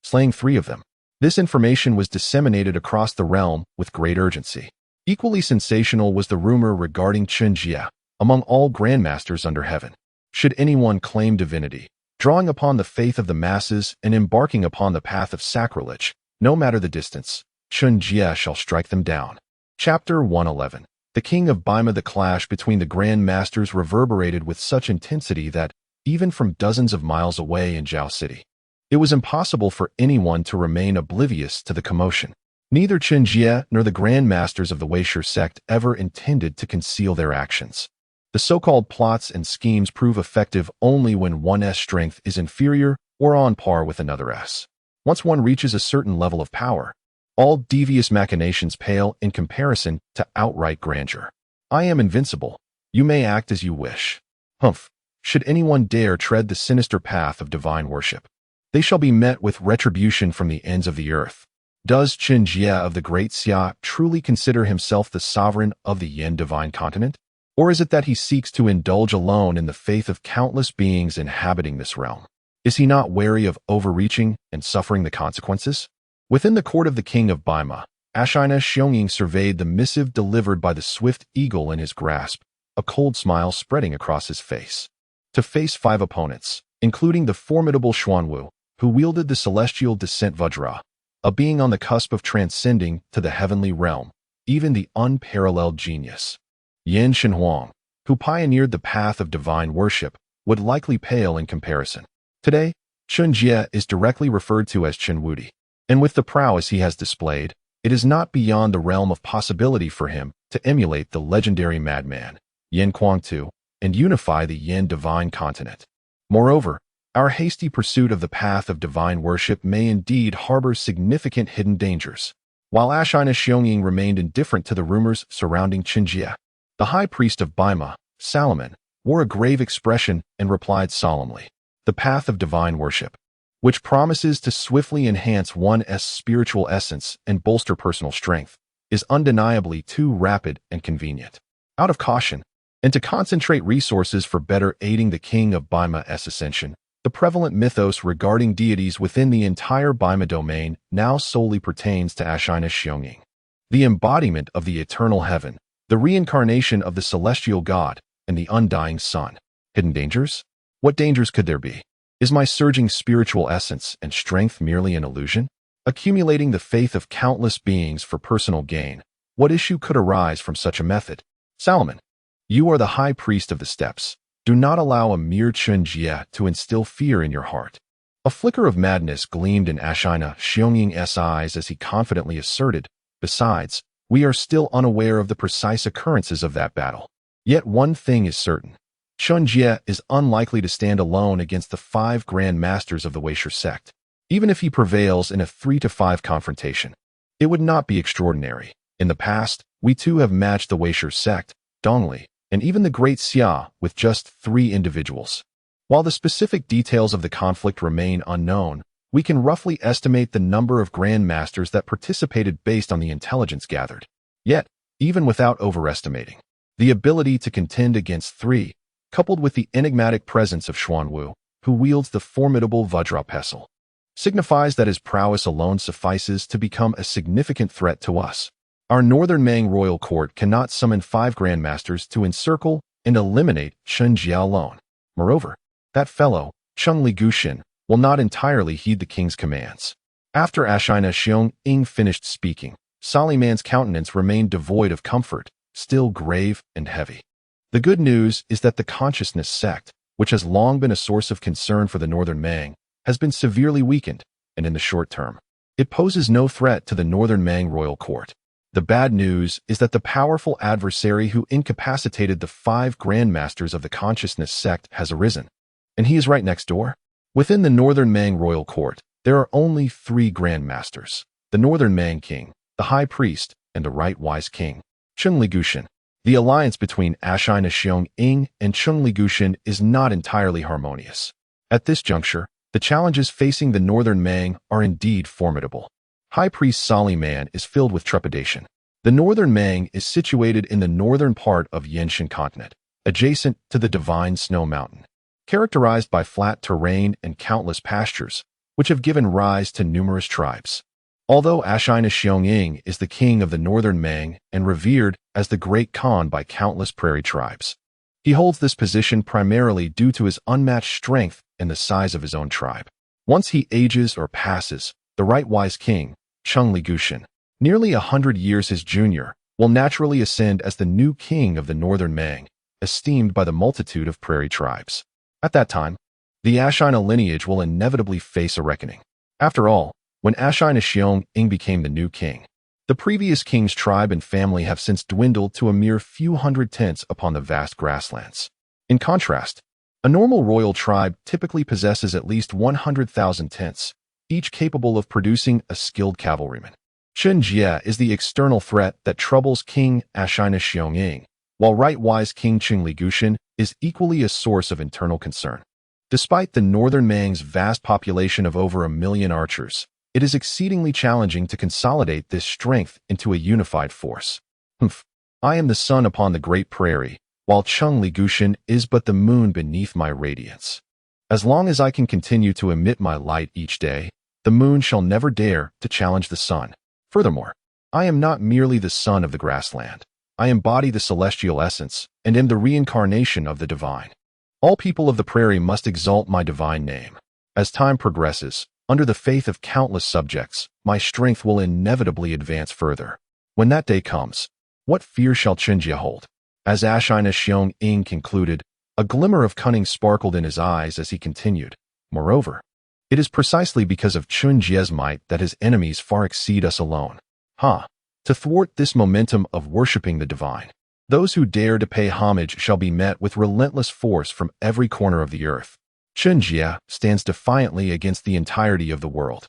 slaying 3 of them. This information was disseminated across the realm with great urgency. Equally sensational was the rumor regarding Chen Jie among all grandmasters under heaven. Should anyone claim divinity, drawing upon the faith of the masses and embarking upon the path of sacrilege, no matter the distance, Chen Jie shall strike them down. Chapter 111. The King of Baima. The clash between the Grand Masters reverberated with such intensity that, even from dozens of miles away in Zhao City, it was impossible for anyone to remain oblivious to the commotion. Neither Chen Jie nor the Grand Masters of the Weisher sect ever intended to conceal their actions. The so-called plots and schemes prove effective only when one's strength is inferior or on par with another's. Once one reaches a certain level of power, all devious machinations pale in comparison to outright grandeur. I am invincible. You may act as you wish. Humph! Should anyone dare tread the sinister path of divine worship, they shall be met with retribution from the ends of the earth. Does Chen Jie of the Great Xia truly consider himself the sovereign of the Yin divine continent? Or is it that he seeks to indulge alone in the faith of countless beings inhabiting this realm? Is he not wary of overreaching and suffering the consequences? Within the court of the King of Baima, Ashina Xionging surveyed the missive delivered by the swift eagle in his grasp, a cold smile spreading across his face. To face 5 opponents, including the formidable Xuanwu, who wielded the celestial descent Vajra, a being on the cusp of transcending to the heavenly realm, even the unparalleled genius Yan Shenhuang, who pioneered the path of divine worship, would likely pale in comparison. Today, Chen Jie is directly referred to as Chen Wudi, and with the prowess he has displayed, it is not beyond the realm of possibility for him to emulate the legendary madman Yan Kuangtu and unify the Yin divine continent. Moreover, our hasty pursuit of the path of divine worship may indeed harbor significant hidden dangers. While Ashina Xionging remained indifferent to the rumors surrounding Chen Jie, the high priest of Baima, Solomon, wore a grave expression and replied solemnly, "The path of divine worship, which promises to swiftly enhance one's spiritual essence and bolster personal strength, is undeniably too rapid and convenient. Out of caution, and to concentrate resources for better aiding the King of Baima's ascension, the prevalent mythos regarding deities within the entire Baima domain now solely pertains to Ashina Xionging, the embodiment of the eternal heaven, the reincarnation of the celestial god, and the undying sun. Hidden dangers? What dangers could there be? Is my surging spiritual essence and strength merely an illusion? Accumulating the faith of countless beings for personal gain, what issue could arise from such a method? Solomon, you are the high priest of the steppes. Do not allow a mere Chen Jie to instill fear in your heart." A flicker of madness gleamed in Ashina Xionging's eyes as he confidently asserted, "Besides, we are still unaware of the precise occurrences of that battle. Yet one thing is certain. Chen Jie is unlikely to stand alone against the 5 Grand Masters of the Weisher sect. Even if he prevails in a 3-to-5 confrontation, it would not be extraordinary. In the past, we too have matched the Weisher sect, Dongli, and even the Great Xia with just 3 individuals. While the specific details of the conflict remain unknown, we can roughly estimate the number of Grand Masters that participated based on the intelligence gathered. Yet, even without overestimating the ability to contend against 3, coupled with the enigmatic presence of Xuanwu, who wields the formidable Vajra pestle, signifies that his prowess alone suffices to become a significant threat to us. Our northern Mang royal court cannot summon 5 grandmasters to encircle and eliminate Chen Jie alone. Moreover, that fellow, Cheng Li Guxin, will not entirely heed the king's commands. After Ashina Xiong Ying finished speaking, Soliman's countenance remained devoid of comfort, still grave and heavy. The good news is that the consciousness sect, which has long been a source of concern for the northern Mang, has been severely weakened, and in the short term, it poses no threat to the northern Mang royal court. The bad news is that the powerful adversary who incapacitated the 5 grandmasters of the consciousness sect has arisen, and he is right next door. Within the northern Mang royal court, there are only 3 grandmasters: the northern Mang king, the high priest, and the right wise king, Cheng Li Guxin. The alliance between Ashina Xiong Ying and Cheng Li Guxin is not entirely harmonious. At this juncture, the challenges facing the northern Mang are indeed formidable. High Priest Soliman is filled with trepidation. The northern Mang is situated in the northern part of Yenshan continent, adjacent to the divine snow mountain, characterized by flat terrain and countless pastures, which have given rise to numerous tribes. Although Ashina Xiong Ying is the king of the northern Mang and revered as the great Khan by countless prairie tribes, he holds this position primarily due to his unmatched strength and the size of his own tribe. Once he ages or passes, the right wise king, Cheng Li Guxin, nearly 100 years his junior, will naturally ascend as the new king of the northern Mang, esteemed by the multitude of prairie tribes. At that time, the Ashina lineage will inevitably face a reckoning. After all, when Ashina Xiong Ying became the new king, the previous king's tribe and family have since dwindled to a mere few hundred tents upon the vast grasslands. In contrast, a normal royal tribe typically possesses at least 100,000 tents, each capable of producing a skilled cavalryman. Chen Jie is the external threat that troubles King Ashina Xiong Ying, while right-wise King Cheng Li Guxin is equally a source of internal concern. Despite the northern Mang's vast population of over 1 million archers, it is exceedingly challenging to consolidate this strength into a unified force. I am the sun upon the great prairie, while Cheng Li Guxin is but the moon beneath my radiance. As long as I can continue to emit my light each day, the moon shall never dare to challenge the sun. Furthermore, I am not merely the son of the grassland. I embody the celestial essence and am the reincarnation of the divine. All people of the prairie must exalt my divine name. As time progresses, under the faith of countless subjects, my strength will inevitably advance further. When that day comes, what fear shall Chen Jie hold? As Ashina Xiong Ying concluded, a glimmer of cunning sparkled in his eyes as he continued. Moreover, it is precisely because of Chen Jie's might that his enemies far exceed us alone. To thwart this momentum of worshipping the divine, those who dare to pay homage shall be met with relentless force from every corner of the earth. Chen Jie stands defiantly against the entirety of the world.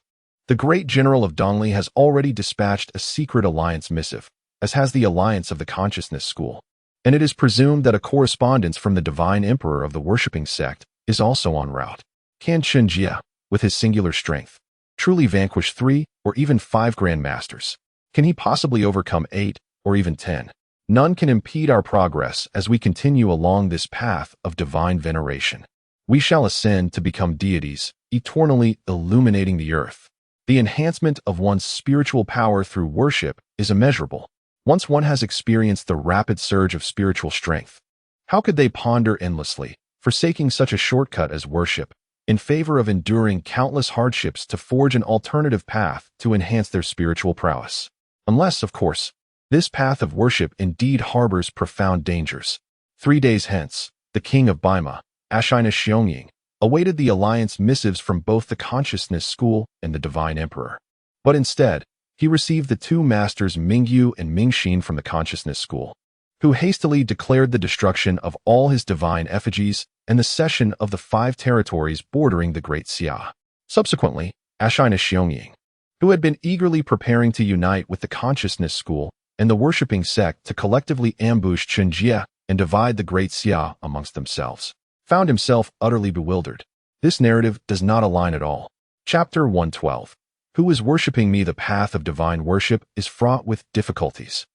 The great general of Dongli has already dispatched a secret alliance missive, as has the alliance of the consciousness school, and it is presumed that a correspondence from the divine emperor of the worshipping sect is also en route. Can Chen Jie, with his singular strength, truly vanquish 3 or even 5 grandmasters? Can he possibly overcome 8 or even 10? None can impede our progress as we continue along this path of divine veneration. We shall ascend to become deities, eternally illuminating the earth. The enhancement of one's spiritual power through worship is immeasurable. Once one has experienced the rapid surge of spiritual strength, how could they ponder endlessly, forsaking such a shortcut as worship, in favor of enduring countless hardships to forge an alternative path to enhance their spiritual prowess? Unless, of course, this path of worship indeed harbors profound dangers. 3 days hence, the king of Baima, Ashina Xiong Ying, awaited the alliance missives from both the consciousness school and the divine emperor. But instead, he received the 2 masters Mingyu and Mingxin from the consciousness school, who hastily declared the destruction of all his divine effigies and the cession of the 5 territories bordering the Great Xia. Subsequently, Ashina Xiong Ying, who had been eagerly preparing to unite with the consciousness school and the worshipping sect to collectively ambush Chen Jie and divide the Great Xia amongst themselves, found himself utterly bewildered. This narrative does not align at all. Chapter 112. Who is worshipping me? The path of divine worship is fraught with difficulties.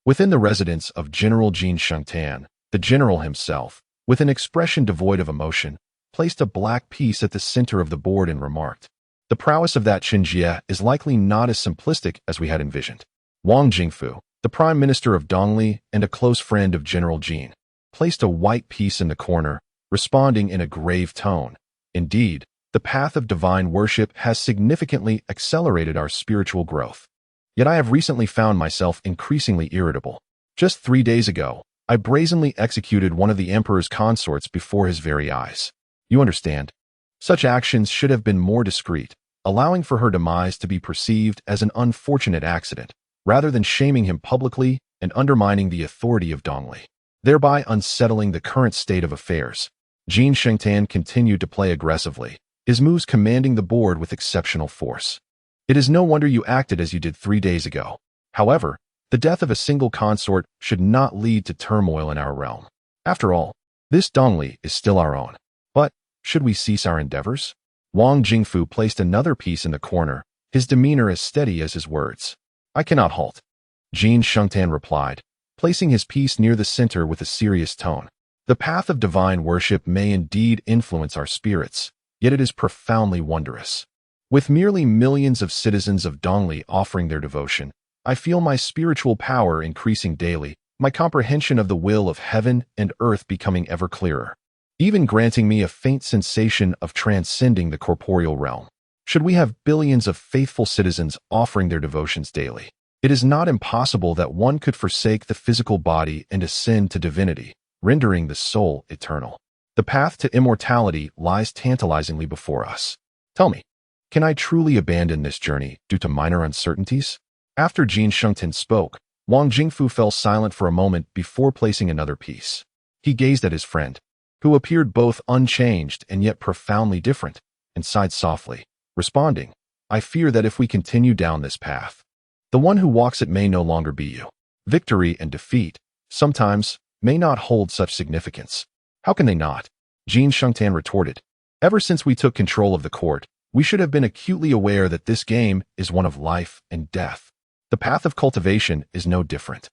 Within the residence of General Jin Shengtan, the general himself, with an expression devoid of emotion, placed a black piece at the center of the board and remarked, The prowess of that Chen Jie is likely not as simplistic as we had envisioned. Wang Jingfu, the prime minister of Dongli and a close friend of General Jin, placed a white piece in the corner, responding in a grave tone. Indeed, the path of divine worship has significantly accelerated our spiritual growth. Yet I have recently found myself increasingly irritable. Just 3 days ago, I brazenly executed one of the emperor's consorts before his very eyes. You understand? Such actions should have been more discreet, allowing for her demise to be perceived as an unfortunate accident, rather than shaming him publicly and undermining the authority of Dongli, thereby unsettling the current state of affairs. Jin Shengtan continued to play aggressively, his moves commanding the board with exceptional force. It is no wonder you acted as you did 3 days ago. However, the death of a single consort should not lead to turmoil in our realm. After all, this Dongli is still our own. But, should we cease our endeavors? Wang Jingfu placed another piece in the corner, his demeanor as steady as his words. I cannot halt. Jin Shengtan replied, placing his piece near the center with a serious tone. The path of divine worship may indeed influence our spirits, yet it is profoundly wondrous. With merely millions of citizens of Dongli offering their devotion, I feel my spiritual power increasing daily, my comprehension of the will of heaven and earth becoming ever clearer, even granting me a faint sensation of transcending the corporeal realm. Should we have billions of faithful citizens offering their devotions daily, it is not impossible that one could forsake the physical body and ascend to divinity, rendering the soul eternal. The path to immortality lies tantalizingly before us. Tell me, can I truly abandon this journey due to minor uncertainties? After Jin Shengtan spoke, Wang Jingfu fell silent for a moment before placing another piece. He gazed at his friend, who appeared both unchanged and yet profoundly different, and sighed softly, responding, I fear that if we continue down this path, the one who walks it may no longer be you. Victory and defeat, sometimes, may not hold such significance. How can they not? Jin Shengtan retorted. Ever since we took control of the court, we should have been acutely aware that this game is one of life and death. The path of cultivation is no different.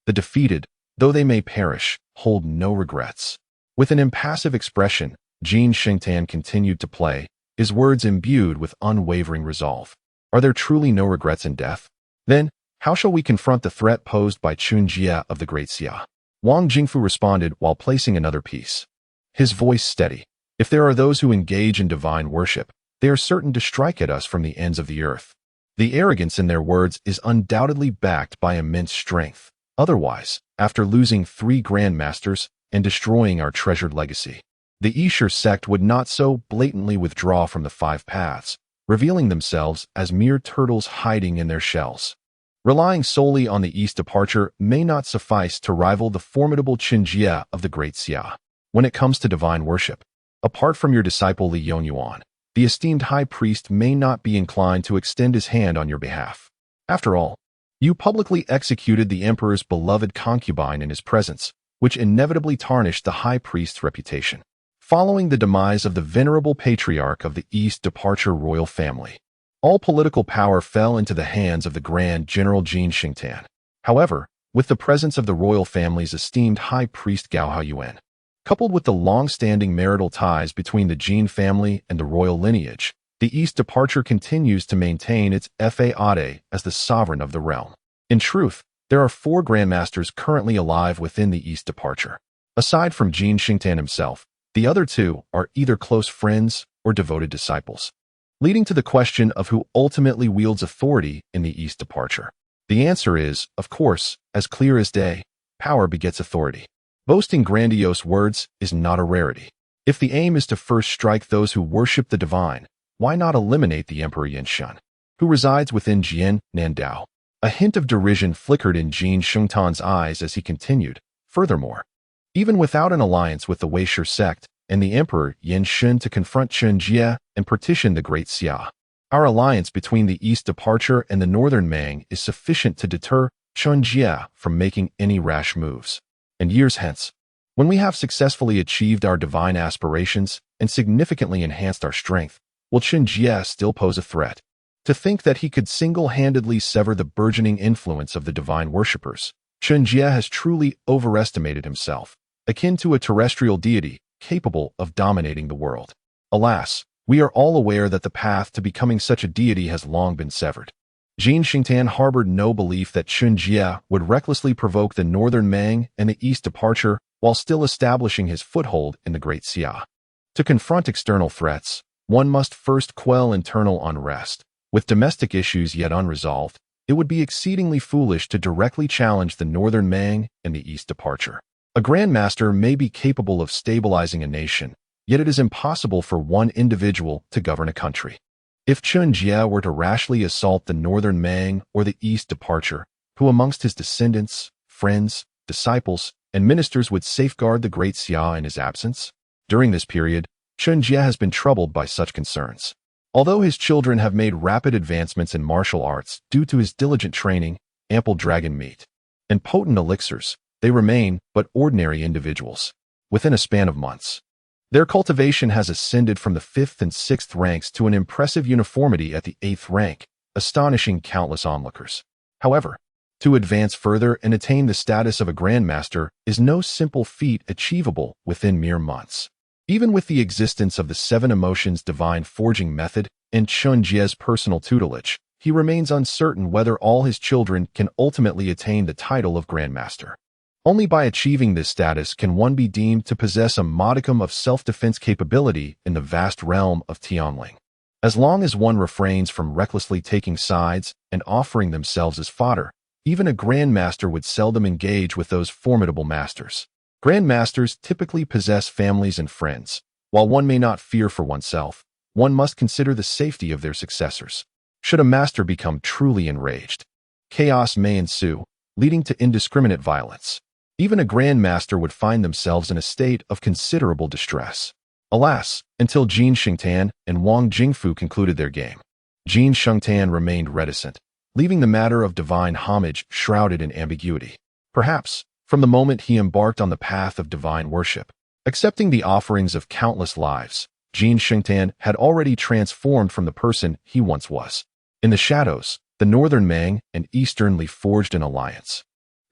The defeated, though they may perish, hold no regrets. With an impassive expression, Jin Shengtan continued to play, his words imbued with unwavering resolve. Are there truly no regrets in death? Then, how shall we confront the threat posed by Chen Jie of the Great Xia? Wang Jingfu responded while placing another piece. His voice steady. If there are those who engage in divine worship, they are certain to strike at us from the ends of the earth. The arrogance in their words is undoubtedly backed by immense strength. Otherwise, after losing 3 grandmasters and destroying our treasured legacy, the Yishe sect would not so blatantly withdraw from the 5 paths, revealing themselves as mere turtles hiding in their shells. Relying solely on the East departure may not suffice to rival the formidable Chen Jie of the Great Xia. When it comes to divine worship, apart from your disciple Li Yonyuan, the esteemed high priest may not be inclined to extend his hand on your behalf. After all, you publicly executed the emperor's beloved concubine in his presence, which inevitably tarnished the high priest's reputation. Following the demise of the venerable patriarch of the East departure royal family, all political power fell into the hands of the Grand General Jin Shengtan. However, with the presence of the royal family's esteemed high priest Gao Haoyuan, coupled with the long-standing marital ties between the Jin family and the royal lineage, the East departure continues to maintain its fade as the sovereign of the realm. In truth, there are 4 grandmasters currently alive within the East departure. Aside from Jin Shengtan himself, the other 2 are either close friends or devoted disciples, leading to the question of who ultimately wields authority in the East departure. The answer is, of course, as clear as day: power begets authority. Boasting grandiose words is not a rarity. If the aim is to first strike those who worship the divine, why not eliminate the Emperor Yanshun, who resides within Jian Nandao? A hint of derision flickered in Jin Shengtan's eyes as he continued. Furthermore, even without an alliance with the Weishe sect and the Emperor Yanshun to confront Chen Jie and partition the Great Xia, our alliance between the East departure and the Northern Mang is sufficient to deter Chen Jie from making any rash moves. And years hence, when we have successfully achieved our divine aspirations and significantly enhanced our strength, will Chen Jie still pose a threat? To think that he could single-handedly sever the burgeoning influence of the divine worshippers, Chen Jie has truly overestimated himself, akin to a terrestrial deity capable of dominating the world. Alas, We are all aware that the path to becoming such a deity has long been severed. Jin Xingtan harbored no belief that Chen Jie would recklessly provoke the northern Mang and the east departure while still establishing his foothold in the Great Xia. To confront external threats, one must first quell internal unrest. With domestic issues yet unresolved, it would be exceedingly foolish to directly challenge the northern Mang and the east departure. A grandmaster may be capable of stabilizing a nation, yet it is impossible for one individual to govern a country. If Chen Jie were to rashly assault the northern Mang or the east departure, who amongst his descendants, friends, disciples, and ministers would safeguard the Great Xia in his absence? During this period, Chen Jie has been troubled by such concerns. Although his children have made rapid advancements in martial arts due to his diligent training, ample dragon meat, and potent elixirs, they remain but ordinary individuals. Within a span of months, their cultivation has ascended from the 5th and 6th ranks to an impressive uniformity at the 8th rank, astonishing countless onlookers. However, to advance further and attain the status of a grandmaster is no simple feat achievable within mere months. Even with the existence of the 7 emotions divine forging method and Chen Jie's personal tutelage, he remains uncertain whether all his children can ultimately attain the title of grandmaster. Only by achieving this status can one be deemed to possess a modicum of self-defense capability in the vast realm of Tianling. As long as one refrains from recklessly taking sides and offering themselves as fodder, even a grandmaster would seldom engage with those formidable masters. Grandmasters typically possess families and friends. While one may not fear for oneself, one must consider the safety of their successors. Should a master become truly enraged, chaos may ensue, leading to indiscriminate violence. Even a grandmaster would find themselves in a state of considerable distress. Alas, until Jin Xingtan and Wang Jingfu concluded their game, Jin Xingtan remained reticent, leaving the matter of divine homage shrouded in ambiguity. Perhaps, from the moment he embarked on the path of divine worship, accepting the offerings of countless lives, Jin Xingtan had already transformed from the person he once was. In the shadows, the northern Mang and eastern Li forged an alliance,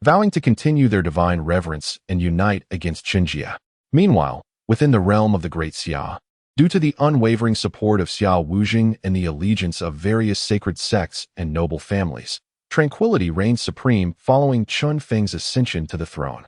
vowing to continue their divine reverence and unite against Chen Jie. Meanwhile, within the realm of the Great Xia, due to the unwavering support of Xia Wujing and the allegiance of various sacred sects and noble families, tranquility reigned supreme following Chun Feng's ascension to the throne.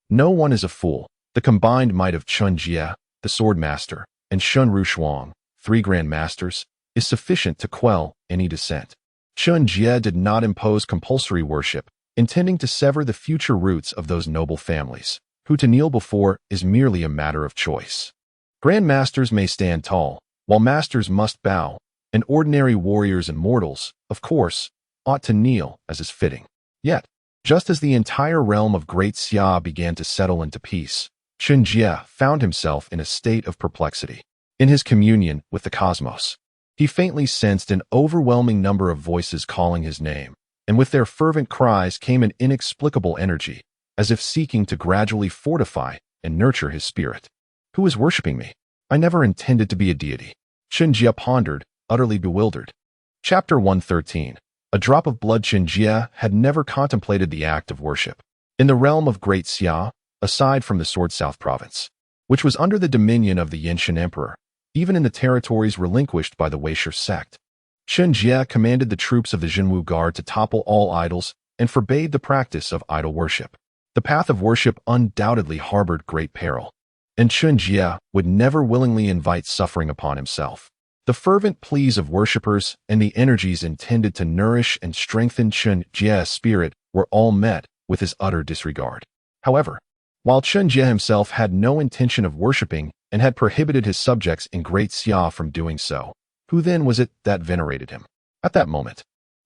No one is a fool. The combined might of Chen Jie, the sword master, and Shun Rushuang, 3 grand masters, is sufficient to quell any dissent. Chen Jie did not impose compulsory worship, intending to sever the future roots of those noble families, who to kneel before is merely a matter of choice. Grandmasters may stand tall, while masters must bow, and ordinary warriors and mortals, of course, ought to kneel as is fitting. Yet, just as the entire realm of Great Xia began to settle into peace, Chen Jie found himself in a state of perplexity. In his communion with the cosmos, he faintly sensed an overwhelming number of voices calling his name, and with their fervent cries came an inexplicable energy, as if seeking to gradually fortify and nurture his spirit. Who is worshipping me? I never intended to be a deity. Chen Jie pondered, utterly bewildered. Chapter 113. A drop of blood. Chen Jie had never contemplated the act of worship. In the realm of Great Xia, aside from the Sword South Province, which was under the dominion of the Yinshan Emperor, even in the territories relinquished by the Weisher sect, Chen Jie commanded the troops of the Jinwu Guard to topple all idols and forbade the practice of idol worship. The path of worship undoubtedly harbored great peril, and Chen Jie would never willingly invite suffering upon himself. The fervent pleas of worshippers and the energies intended to nourish and strengthen Chen Jie's spirit were all met with his utter disregard. However, while Chen Jie himself had no intention of worshipping and had prohibited his subjects in Great Xia from doing so, who then was it that venerated him? At that moment,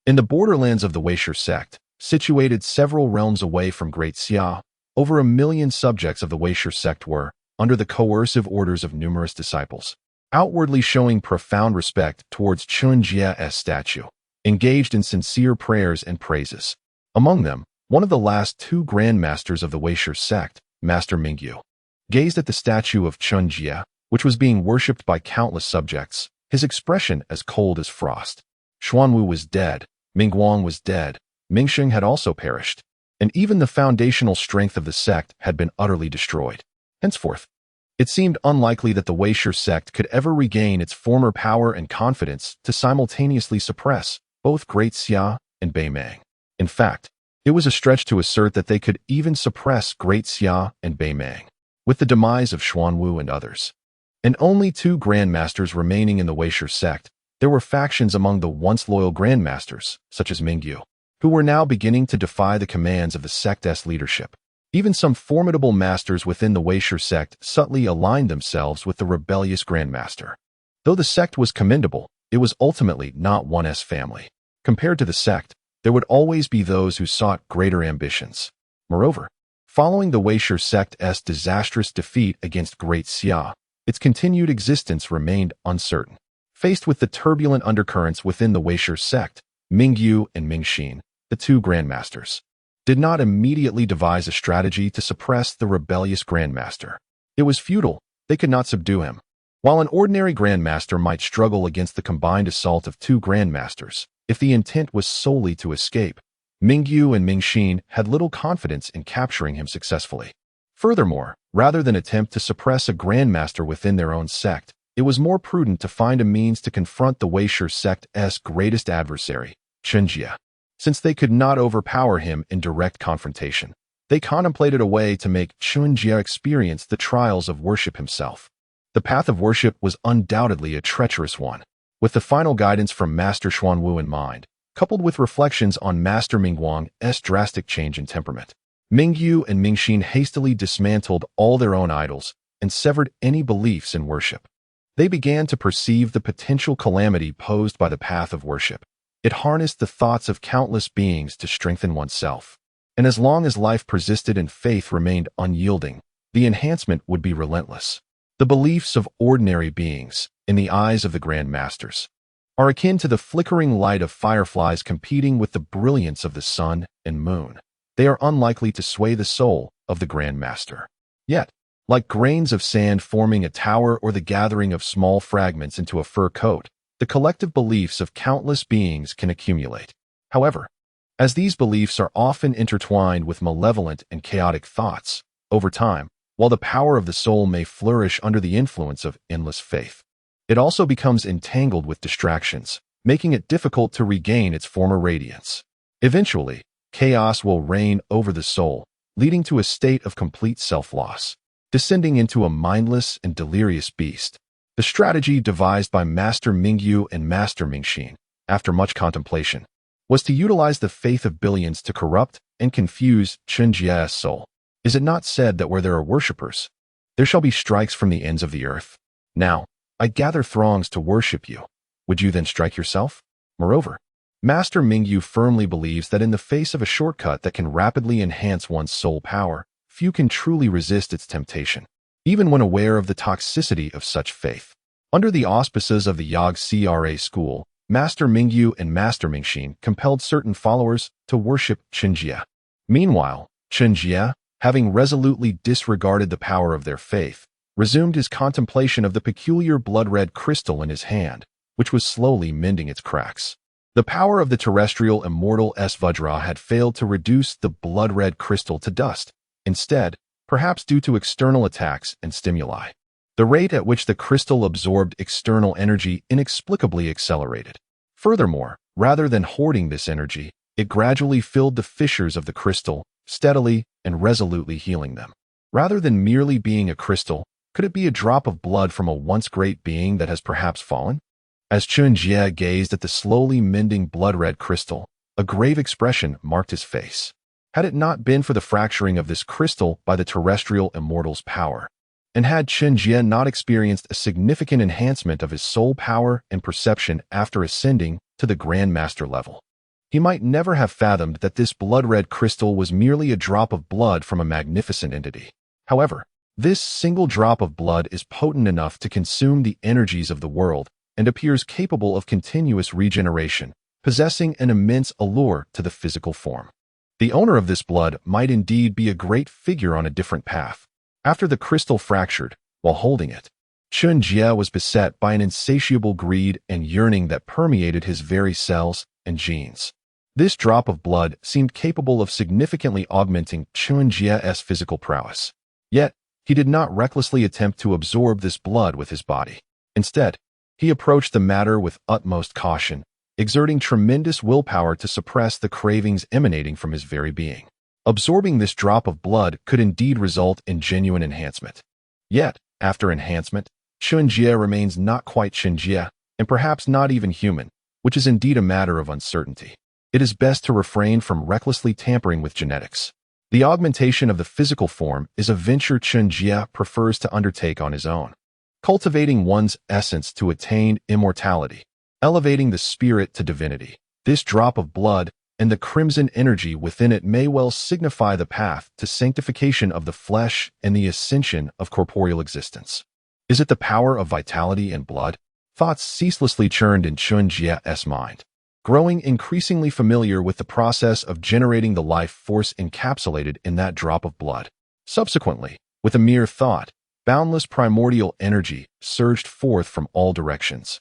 in the borderlands of the Weisher sect, situated several realms away from Great Xia, over 1 million subjects of the Weisher sect were, under the coercive orders of numerous disciples, outwardly showing profound respect towards Chen Jie's statue, engaged in sincere prayers and praises. Among them, one of the last 2 grandmasters of the Weisher sect, Master Mingyu, gazed at the statue of Chen Jie, which was being worshipped by countless subjects, his expression as cold as frost. Xuanwu was dead, Mingguang was dead, Mingsheng had also perished, and even the foundational strength of the sect had been utterly destroyed. Henceforth, It seemed unlikely that the Weisher sect could ever regain its former power and confidence to simultaneously suppress both Great Xia and Bei Meng. In fact, it was a stretch to assert that they could even suppress Great Xia and Bei Meng. With the demise of Xuanwu and others, and only 2 grandmasters remaining in the Weisher sect, there were factions among the once loyal grandmasters, such as Mingyu, who were now beginning to defy the commands of the sect's leadership. Even some formidable masters within the Weisher sect subtly aligned themselves with the rebellious grandmaster. Though the sect was commendable, it was ultimately not one's family. Compared to the sect, there would always be those who sought greater ambitions. Moreover, following the Weisher sect's disastrous defeat against Great Xia, its continued existence remained uncertain. Faced with the turbulent undercurrents within the Weisher sect, Mingyu and Mingxin, the 2 grandmasters, did not immediately devise a strategy to suppress the rebellious grandmaster. It was futile; they could not subdue him. While an ordinary grandmaster might struggle against the combined assault of 2 grandmasters, if the intent was solely to escape, Mingyu and Mingxin had little confidence in capturing him successfully. Furthermore, rather than attempt to suppress a grandmaster within their own sect, it was more prudent to find a means to confront the Weisher sect's greatest adversary, Chen Jie. Since they could not overpower him in direct confrontation, they contemplated a way to make Chen Jie experience the trials of worship himself. The path of worship was undoubtedly a treacherous one. With the final guidance from Master Xuanwu in mind, coupled with reflections on Master Mingguang's drastic change in temperament, Mingyu and Mingxin hastily dismantled all their own idols and severed any beliefs in worship. They began to perceive the potential calamity posed by the path of worship. It harnessed the thoughts of countless beings to strengthen oneself. And as long as life persisted and faith remained unyielding, the enhancement would be relentless. The beliefs of ordinary beings, in the eyes of the Grand Masters, are akin to the flickering light of fireflies competing with the brilliance of the sun and moon. They are unlikely to sway the soul of the Grand Master. Yet, like grains of sand forming a tower or the gathering of small fragments into a fur coat, the collective beliefs of countless beings can accumulate. However, as these beliefs are often intertwined with malevolent and chaotic thoughts, over time, while the power of the soul may flourish under the influence of endless faith, it also becomes entangled with distractions, making it difficult to regain its former radiance. Eventually, chaos will reign over the soul, leading to a state of complete self-loss, descending into a mindless and delirious beast. The strategy devised by Master Mingyu and Master Mingxin, after much contemplation, was to utilize the faith of billions to corrupt and confuse Chen Jie's soul. Is it not said that where there are worshippers, there shall be strikes from the ends of the earth? Now, I gather throngs to worship you. Would you then strike yourself? Moreover, Master Mingyu firmly believes that in the face of a shortcut that can rapidly enhance one's soul power, few can truly resist its temptation, even when aware of the toxicity of such faith. Under the auspices of the Yag-Cra school, Master Mingyu and Master Mingxin compelled certain followers to worship Chen Jie. Meanwhile, Chen Jie, having resolutely disregarded the power of their faith, resumed his contemplation of the peculiar blood-red crystal in his hand, which was slowly mending its cracks. The power of the terrestrial immortal Vajra had failed to reduce the blood-red crystal to dust. Instead, perhaps due to external attacks and stimuli, the rate at which the crystal absorbed external energy inexplicably accelerated. Furthermore, rather than hoarding this energy, it gradually filled the fissures of the crystal, steadily and resolutely healing them. Rather than merely being a crystal, could it be a drop of blood from a once great being that has perhaps fallen? As Chen Jie gazed at the slowly mending blood-red crystal, a grave expression marked his face. Had it not been for the fracturing of this crystal by the terrestrial immortal's power, and had Chen Jie not experienced a significant enhancement of his soul power and perception after ascending to the Grand Master level, he might never have fathomed that this blood-red crystal was merely a drop of blood from a magnificent entity. However, this single drop of blood is potent enough to consume the energies of the world and appears capable of continuous regeneration, possessing an immense allure to the physical form. The owner of this blood might indeed be a great figure on a different path. After the crystal fractured, while holding it, Chen Jie was beset by an insatiable greed and yearning that permeated his very cells and genes. This drop of blood seemed capable of significantly augmenting Chen Jie's physical prowess. Yet, He did not recklessly attempt to absorb this blood with his body. Instead, he approached the matter with utmost caution, exerting tremendous willpower to suppress the cravings emanating from his very being. Absorbing this drop of blood could indeed result in genuine enhancement. Yet, after enhancement, Chen Jie remains not quite Chen Jie, and perhaps not even human, which is indeed a matter of uncertainty. It is best to refrain from recklessly tampering with genetics. The augmentation of the physical form is a venture Chen Jie prefers to undertake on his own. Cultivating one's essence to attain immortality, elevating the spirit to divinity. This drop of blood and the crimson energy within it may well signify the path to sanctification of the flesh and the ascension of corporeal existence. Is it the power of vitality and blood? Thoughts ceaselessly churned in Chen Jie's mind, growing increasingly familiar with the process of generating the life force encapsulated in that drop of blood. Subsequently, with a mere thought, boundless primordial energy surged forth from all directions,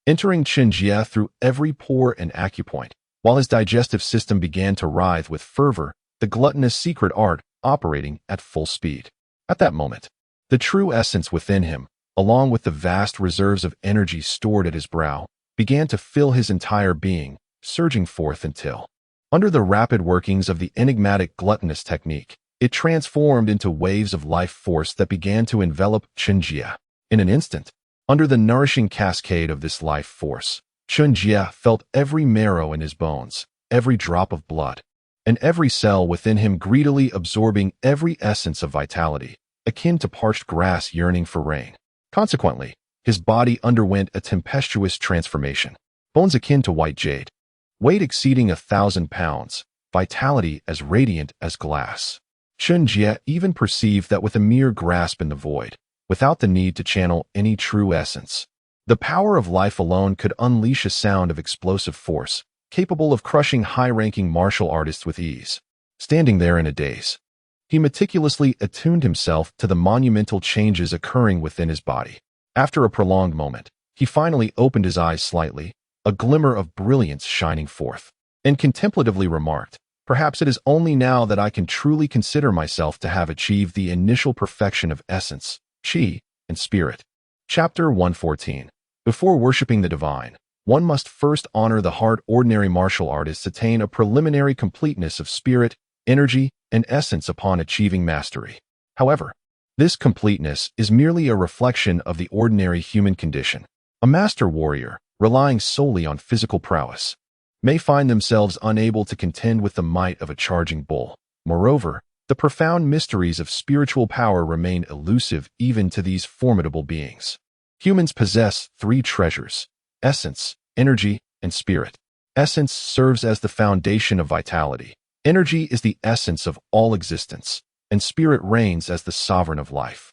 entering Chen Jie through every pore and acupoint. While his digestive system began to writhe with fervor, the gluttonous secret art operating at full speed. At that moment, the true essence within him, along with the vast reserves of energy stored at his brow, began to fill his entire being, surging forth until, under the rapid workings of the enigmatic gluttonous technique, it transformed into waves of life force that began to envelop Chen Jie. In an instant, under the nourishing cascade of this life force, Chen Jie felt every marrow in his bones, every drop of blood, and every cell within him greedily absorbing every essence of vitality, akin to parched grass yearning for rain. Consequently, his body underwent a tempestuous transformation. Bones akin to white jade, weight exceeding 1,000 pounds, vitality as radiant as glass. Chen Jie even perceived that with a mere grasp in the void, without the need to channel any true essence, the power of life alone could unleash a sound of explosive force, capable of crushing high-ranking martial artists with ease. Standing there in a daze, he meticulously attuned himself to the monumental changes occurring within his body. After a prolonged moment, he finally opened his eyes slightly, a glimmer of brilliance shining forth, and contemplatively remarked, "Perhaps it is only now that I can truly consider myself to have achieved the initial perfection of essence, qi, and spirit." Chapter 114. Before worshipping the divine, one must first honor the hard ordinary martial artists attain a preliminary completeness of spirit, energy, and essence upon achieving mastery. However, this completeness is merely a reflection of the ordinary human condition. A master warrior, relying solely on physical prowess, may find themselves unable to contend with the might of a charging bull. Moreover, the profound mysteries of spiritual power remain elusive even to these formidable beings. Humans possess three treasures: essence, energy, and spirit. Essence serves as the foundation of vitality. Energy is the essence of all existence, and spirit reigns as the sovereign of life.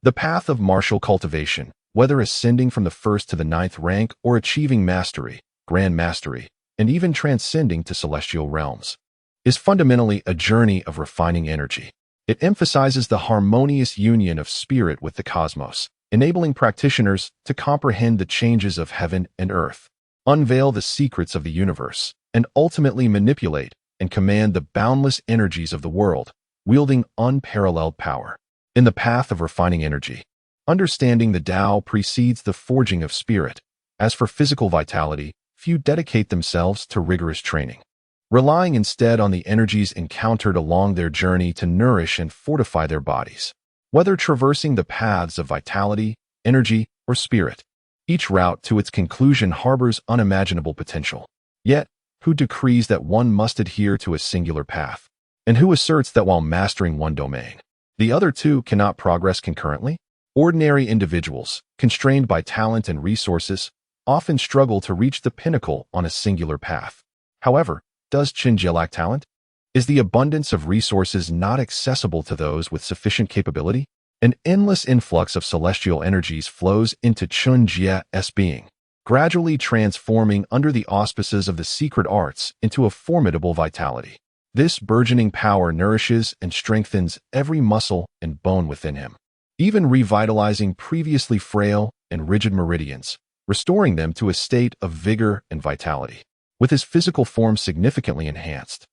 The path of martial cultivation, whether ascending from the first to the 9th rank or achieving mastery, grand mastery, and even transcending to celestial realms, is fundamentally a journey of refining energy. It emphasizes the harmonious union of spirit with the cosmos, enabling practitioners to comprehend the changes of heaven and earth, unveil the secrets of the universe, and ultimately manipulate and command the boundless energies of the world, wielding unparalleled power. In the path of refining energy, understanding the Tao precedes the forging of spirit. As for physical vitality, few dedicate themselves to rigorous training, relying instead on the energies encountered along their journey to nourish and fortify their bodies. Whether traversing the paths of vitality, energy, or spirit, each route to its conclusion harbors unimaginable potential. Yet, who decrees that one must adhere to a singular path? And who asserts that while mastering one domain, the other two cannot progress concurrently? Ordinary individuals, constrained by talent and resources, often struggle to reach the pinnacle on a singular path. However, does Chen Jie lack talent? Is the abundance of resources not accessible to those with sufficient capability? An endless influx of celestial energies flows into Chen Jie's being, gradually transforming under the auspices of the secret arts into a formidable vitality. This burgeoning power nourishes and strengthens every muscle and bone within him, even revitalizing previously frail and rigid meridians, restoring them to a state of vigor and vitality. With his physical form significantly enhanced,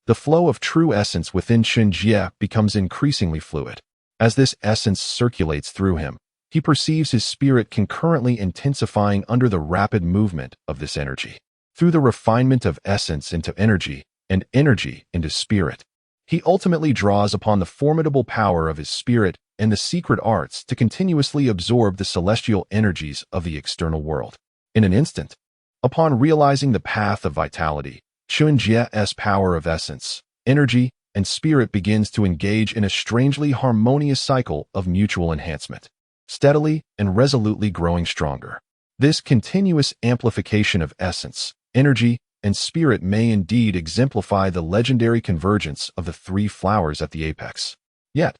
the flow of true essence within Chen Jie becomes increasingly fluid. As this essence circulates through him, he perceives his spirit concurrently intensifying under the rapid movement of this energy. Through the refinement of essence into energy and energy into spirit, he ultimately draws upon the formidable power of his spirit and the secret arts to continuously absorb the celestial energies of the external world. In an instant, upon realizing the path of vitality, Chen Jie's power of essence, energy, and spirit begins to engage in a strangely harmonious cycle of mutual enhancement, steadily and resolutely growing stronger. This continuous amplification of essence, energy, and spirit may indeed exemplify the legendary convergence of the three flowers at the apex. Yet,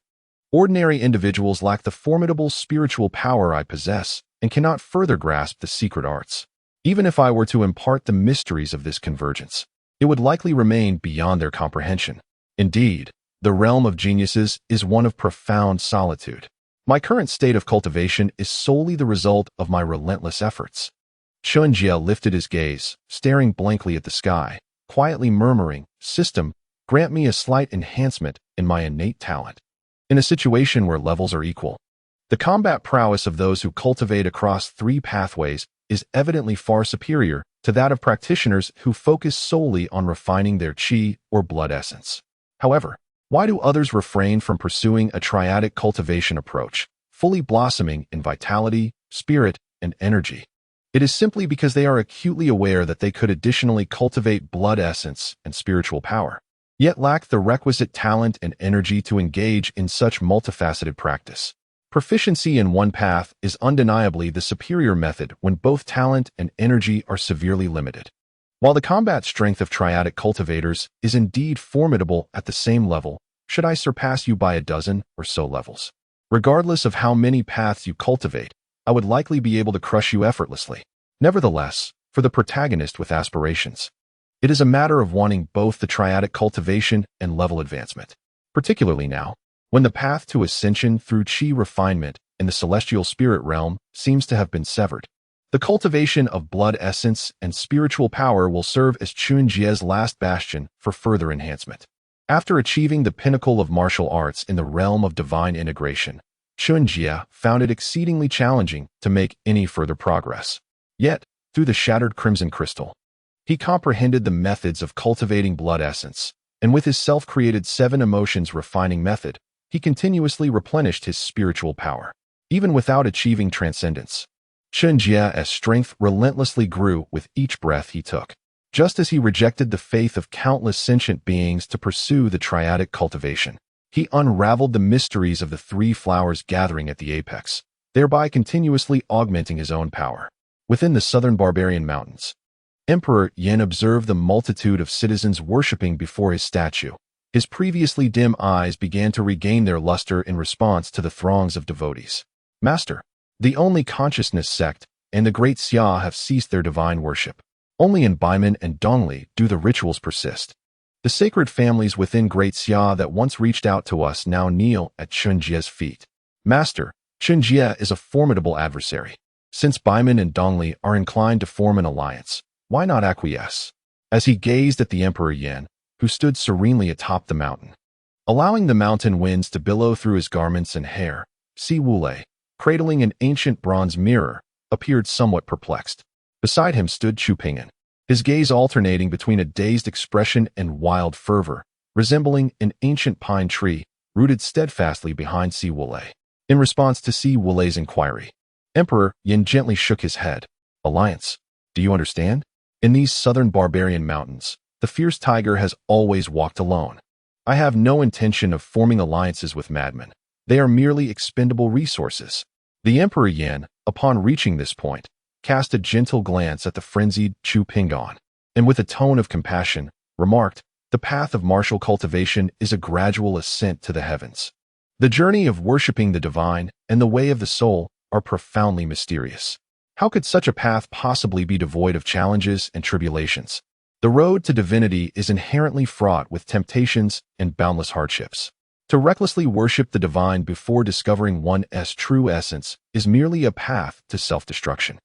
ordinary individuals lack the formidable spiritual power I possess and cannot further grasp the secret arts. Even if I were to impart the mysteries of this convergence, it would likely remain beyond their comprehension. Indeed, the realm of geniuses is one of profound solitude. My current state of cultivation is solely the result of my relentless efforts. Chen Jie lifted his gaze, staring blankly at the sky, quietly murmuring, "System, grant me a slight enhancement in my innate talent." In a situation where levels are equal, the combat prowess of those who cultivate across three pathways is evidently far superior to that of practitioners who focus solely on refining their qi or blood essence. However, why do others refrain from pursuing a triadic cultivation approach, fully blossoming in vitality, spirit, and energy? It is simply because they are acutely aware that they could additionally cultivate blood essence and spiritual power, yet lack the requisite talent and energy to engage in such multifaceted practice. Proficiency in one path is undeniably the superior method when both talent and energy are severely limited. While the combat strength of triadic cultivators is indeed formidable at the same level, should I surpass you by a dozen or so levels? Regardless of how many paths you cultivate, I would likely be able to crush you effortlessly. Nevertheless, for the protagonist with aspirations, it is a matter of wanting both the triadic cultivation and level advancement, particularly now, when the path to ascension through qi refinement in the celestial spirit realm seems to have been severed. The cultivation of blood essence and spiritual power will serve as Chen Jie's last bastion for further enhancement. After achieving the pinnacle of martial arts in the realm of divine integration, Chen Jie found it exceedingly challenging to make any further progress. Yet, through the shattered crimson crystal, he comprehended the methods of cultivating blood essence, and with his self-created 7 emotions refining method, he continuously replenished his spiritual power. Even without achieving transcendence, Chen Jie's strength relentlessly grew with each breath he took. Just as he rejected the faith of countless sentient beings to pursue the triadic cultivation, he unraveled the mysteries of the three flowers gathering at the apex, thereby continuously augmenting his own power. Within the southern barbarian mountains, Emperor Yin observed the multitude of citizens worshipping before his statue. His previously dim eyes began to regain their luster in response to the throngs of devotees. "Master, the only consciousness sect and the great Xia have ceased their divine worship. Only in Baimen and Dongli do the rituals persist. The sacred families within Great Xia that once reached out to us now kneel at Chen Jie's feet. Master, Chen Jie is a formidable adversary. Since Baimen and Dongli are inclined to form an alliance, why not acquiesce?" As he gazed at the Emperor Yan, who stood serenely atop the mountain, allowing the mountain winds to billow through his garments and hair, Si Wulei, cradling an ancient bronze mirror, appeared somewhat perplexed. Beside him stood Chu Ping'an, his gaze alternating between a dazed expression and wild fervor, resembling an ancient pine tree rooted steadfastly behind Si Wulei. In response to Si Wulei's inquiry, Emperor Yin gently shook his head. "Alliance, do you understand? In these southern barbarian mountains, the fierce tiger has always walked alone. I have no intention of forming alliances with madmen. They are merely expendable resources." The Emperor Yan, upon reaching this point, cast a gentle glance at the frenzied Chu Ping'an, and with a tone of compassion, remarked, "The path of martial cultivation is a gradual ascent to the heavens. The journey of worshipping the divine and the way of the soul are profoundly mysterious. How could such a path possibly be devoid of challenges and tribulations? The road to divinity is inherently fraught with temptations and boundless hardships. To recklessly worship the divine before discovering one's true essence is merely a path to self-destruction.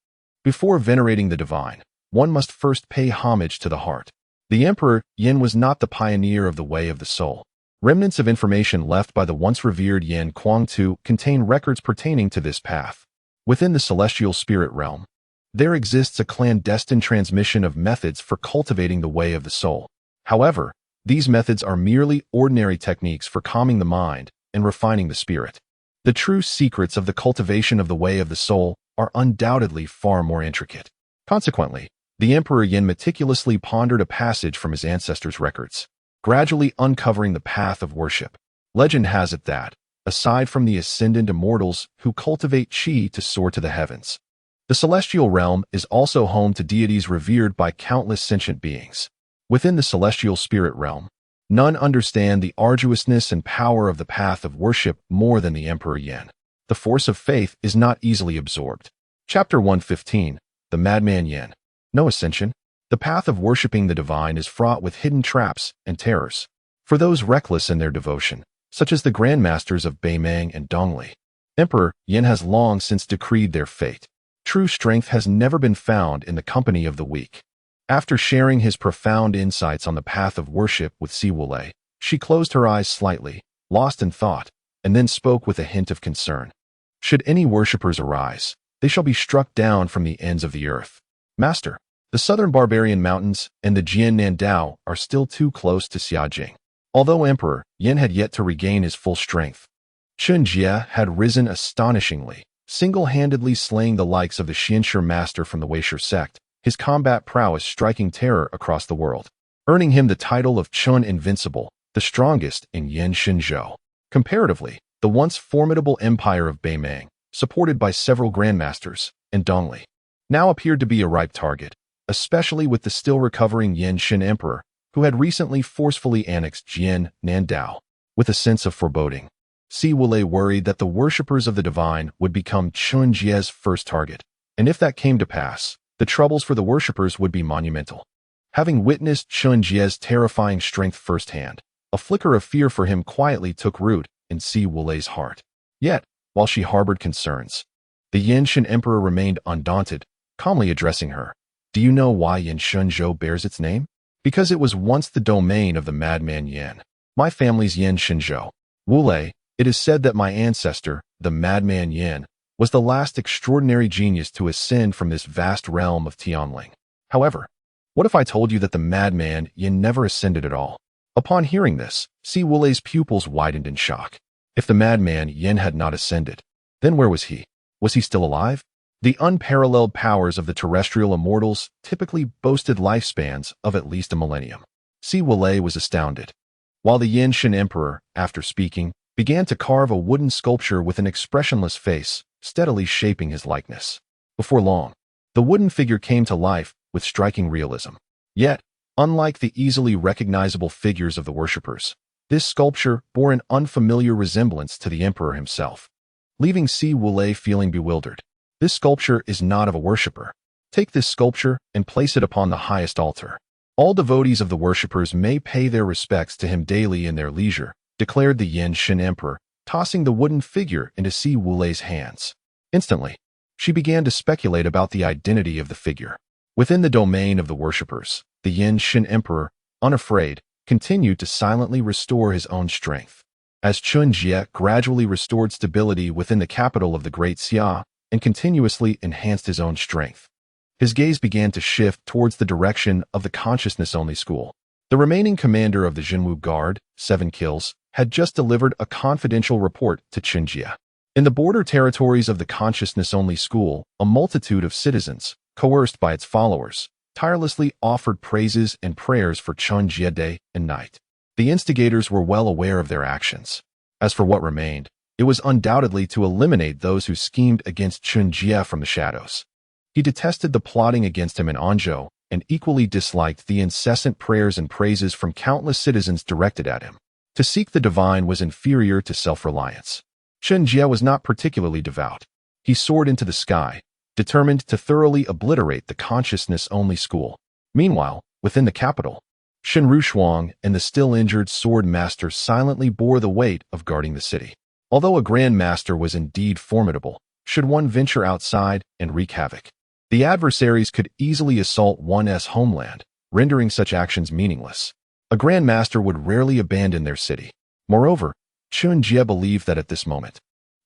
Before venerating the divine, one must first pay homage to the heart." The Emperor Yin was not the pioneer of the way of the soul. Remnants of information left by the once revered Yan Kuang-tu contain records pertaining to this path. Within the celestial spirit realm, there exists a clandestine transmission of methods for cultivating the way of the soul. However, these methods are merely ordinary techniques for calming the mind and refining the spirit. The true secrets of the cultivation of the way of the soul are undoubtedly far more intricate. Consequently, the Emperor Yin meticulously pondered a passage from his ancestors' records, gradually uncovering the path of worship. Legend has it that, aside from the ascendant immortals who cultivate qi to soar to the heavens, the celestial realm is also home to deities revered by countless sentient beings. Within the celestial spirit realm, none understand the arduousness and power of the path of worship more than the Emperor Yin. The force of faith is not easily absorbed. Chapter 115, The Madman Yin. No ascension. The path of worshipping the divine is fraught with hidden traps and terrors. For those reckless in their devotion, such as the grandmasters of Beimang and Dongli, Emperor Yin has long since decreed their fate. True strength has never been found in the company of the weak. After sharing his profound insights on the path of worship with Si Wulei, she closed her eyes slightly, lost in thought, and then spoke with a hint of concern. Should any worshippers arise, they shall be struck down from the ends of the earth. Master, the southern barbarian mountains and the Jiannan Dao are still too close to Xiajing. Although Emperor Yin had yet to regain his full strength, Chen Jie had risen astonishingly, single-handedly slaying the likes of the Xianshi master from the Weishi sect, his combat prowess striking terror across the world, earning him the title of Chen Invincible, the strongest in Yin Shenzhou. Comparatively, the once formidable empire of Beimang, supported by several grandmasters, and Dongli, now appeared to be a ripe target, especially with the still recovering Yin Shin emperor, who had recently forcefully annexed Jian Nandao. With a sense of foreboding, Si Wulei worried that the worshippers of the divine would become Chen Jie's first target, and if that came to pass, the troubles for the worshippers would be monumental. Having witnessed Chen Jie's terrifying strength firsthand, a flicker of fear for him quietly took root in Si Wulei's heart. Yet, while she harbored concerns, the Yin Shin emperor remained undaunted, calmly addressing her. Do you know why Yin Shenzhou bears its name? Because it was once the domain of the madman Yin. My family's Yin Shenzhou. Wulei, it is said that my ancestor, the madman Yin, was the last extraordinary genius to ascend from this vast realm of Tianling. However, what if I told you that the madman Yin never ascended at all? Upon hearing this, Si Wulei's pupils widened in shock. If the madman Yin had not ascended, then where was he? Was he still alive? The unparalleled powers of the terrestrial immortals typically boasted lifespans of at least a millennium. Si Wulei was astounded, while the Yin Shin emperor, after speaking, began to carve a wooden sculpture with an expressionless face, steadily shaping his likeness. Before long, the wooden figure came to life with striking realism. Yet, unlike the easily recognizable figures of the worshippers, this sculpture bore an unfamiliar resemblance to the emperor himself, leaving Si Wulei feeling bewildered. This sculpture is not of a worshipper. Take this sculpture and place it upon the highest altar. All devotees of the worshippers may pay their respects to him daily in their leisure, declared the Yin Shin emperor, tossing the wooden figure into Si Wulei's hands. Instantly, she began to speculate about the identity of the figure. Within the domain of the worshippers, the Yin Shin emperor, unafraid, continued to silently restore his own strength. As Chen Jie gradually restored stability within the capital of the Great Xia and continuously enhanced his own strength, his gaze began to shift towards the direction of the consciousness-only school. The remaining commander of the Jinwu Guard, 7 kills, had just delivered a confidential report to Chen Jie. In the border territories of the consciousness-only school, a multitude of citizens, coerced by its followers, tirelessly offered praises and prayers for Chen Jie day and night. The instigators were well aware of their actions. As for what remained, it was undoubtedly to eliminate those who schemed against Chen Jie from the shadows. He detested the plotting against him in Anzhou and equally disliked the incessant prayers and praises from countless citizens directed at him. To seek the divine was inferior to self-reliance. Chen Jie was not particularly devout. He soared into the sky, determined to thoroughly obliterate the consciousness-only school. Meanwhile, within the capital, Shenru Shuang and the still-injured sword master silently bore the weight of guarding the city. Although a grand master was indeed formidable, should one venture outside and wreak havoc, the adversaries could easily assault one's homeland, rendering such actions meaningless. A grand master would rarely abandon their city. Moreover, Chen Jie believed that at this moment,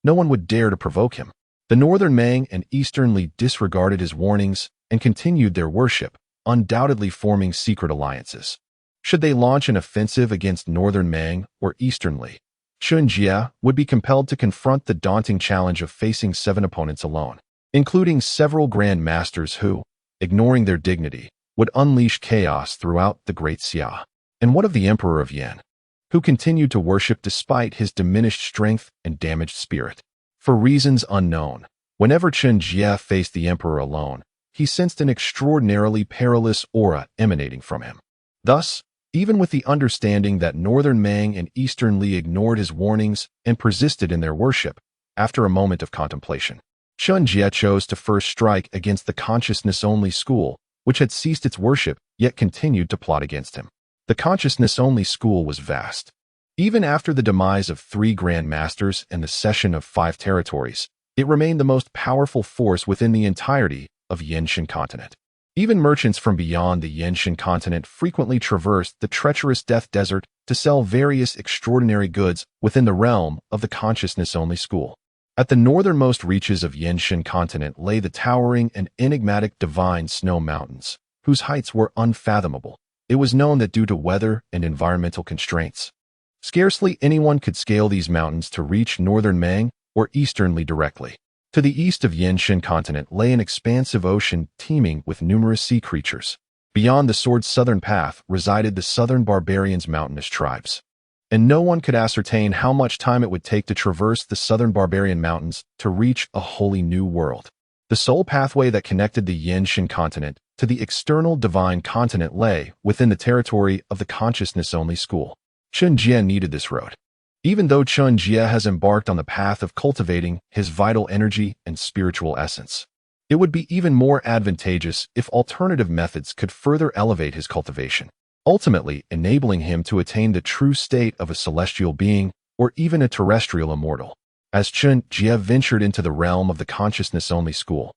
no one would dare to provoke him. The Northern Mang and Eastern Li disregarded his warnings and continued their worship, undoubtedly forming secret alliances. Should they launch an offensive against Northern Mang or Eastern Li, Chen Jie would be compelled to confront the daunting challenge of facing 7 opponents alone, including several Grand Masters who, ignoring their dignity, would unleash chaos throughout the Great Xia. And what of the Emperor of Yan, who continued to worship despite his diminished strength and damaged spirit? For reasons unknown, whenever Chen Jie faced the Emperor alone, he sensed an extraordinarily perilous aura emanating from him. Thus, even with the understanding that Northern Mang and Eastern Li ignored his warnings and persisted in their worship, after a moment of contemplation, Chen Jie chose to first strike against the consciousness-only school, which had ceased its worship yet continued to plot against him. The consciousness-only school was vast. Even after the demise of 3 Grand Masters and the cession of 5 territories, it remained the most powerful force within the entirety of Yanshan continent. Even merchants from beyond the Yanshan continent frequently traversed the treacherous Death Desert to sell various extraordinary goods within the realm of the consciousness-only school. At the northernmost reaches of Yanshan continent lay the towering and enigmatic divine snow mountains, whose heights were unfathomable. It was known that due to weather and environmental constraints, scarcely anyone could scale these mountains to reach Northern Mang or Eastern Li directly. To the east of Yanshan continent lay an expansive ocean teeming with numerous sea creatures. Beyond the sword's southern path resided the southern barbarians' mountainous tribes, and no one could ascertain how much time it would take to traverse the southern barbarian mountains to reach a wholly new world. The sole pathway that connected the Yanshan continent to the external divine continent lay within the territory of the consciousness-only school. Chen Jie needed this road. Even though Chen Jie has embarked on the path of cultivating his vital energy and spiritual essence, it would be even more advantageous if alternative methods could further elevate his cultivation, ultimately enabling him to attain the true state of a celestial being or even a terrestrial immortal. As Chen Jie ventured into the realm of the consciousness-only school,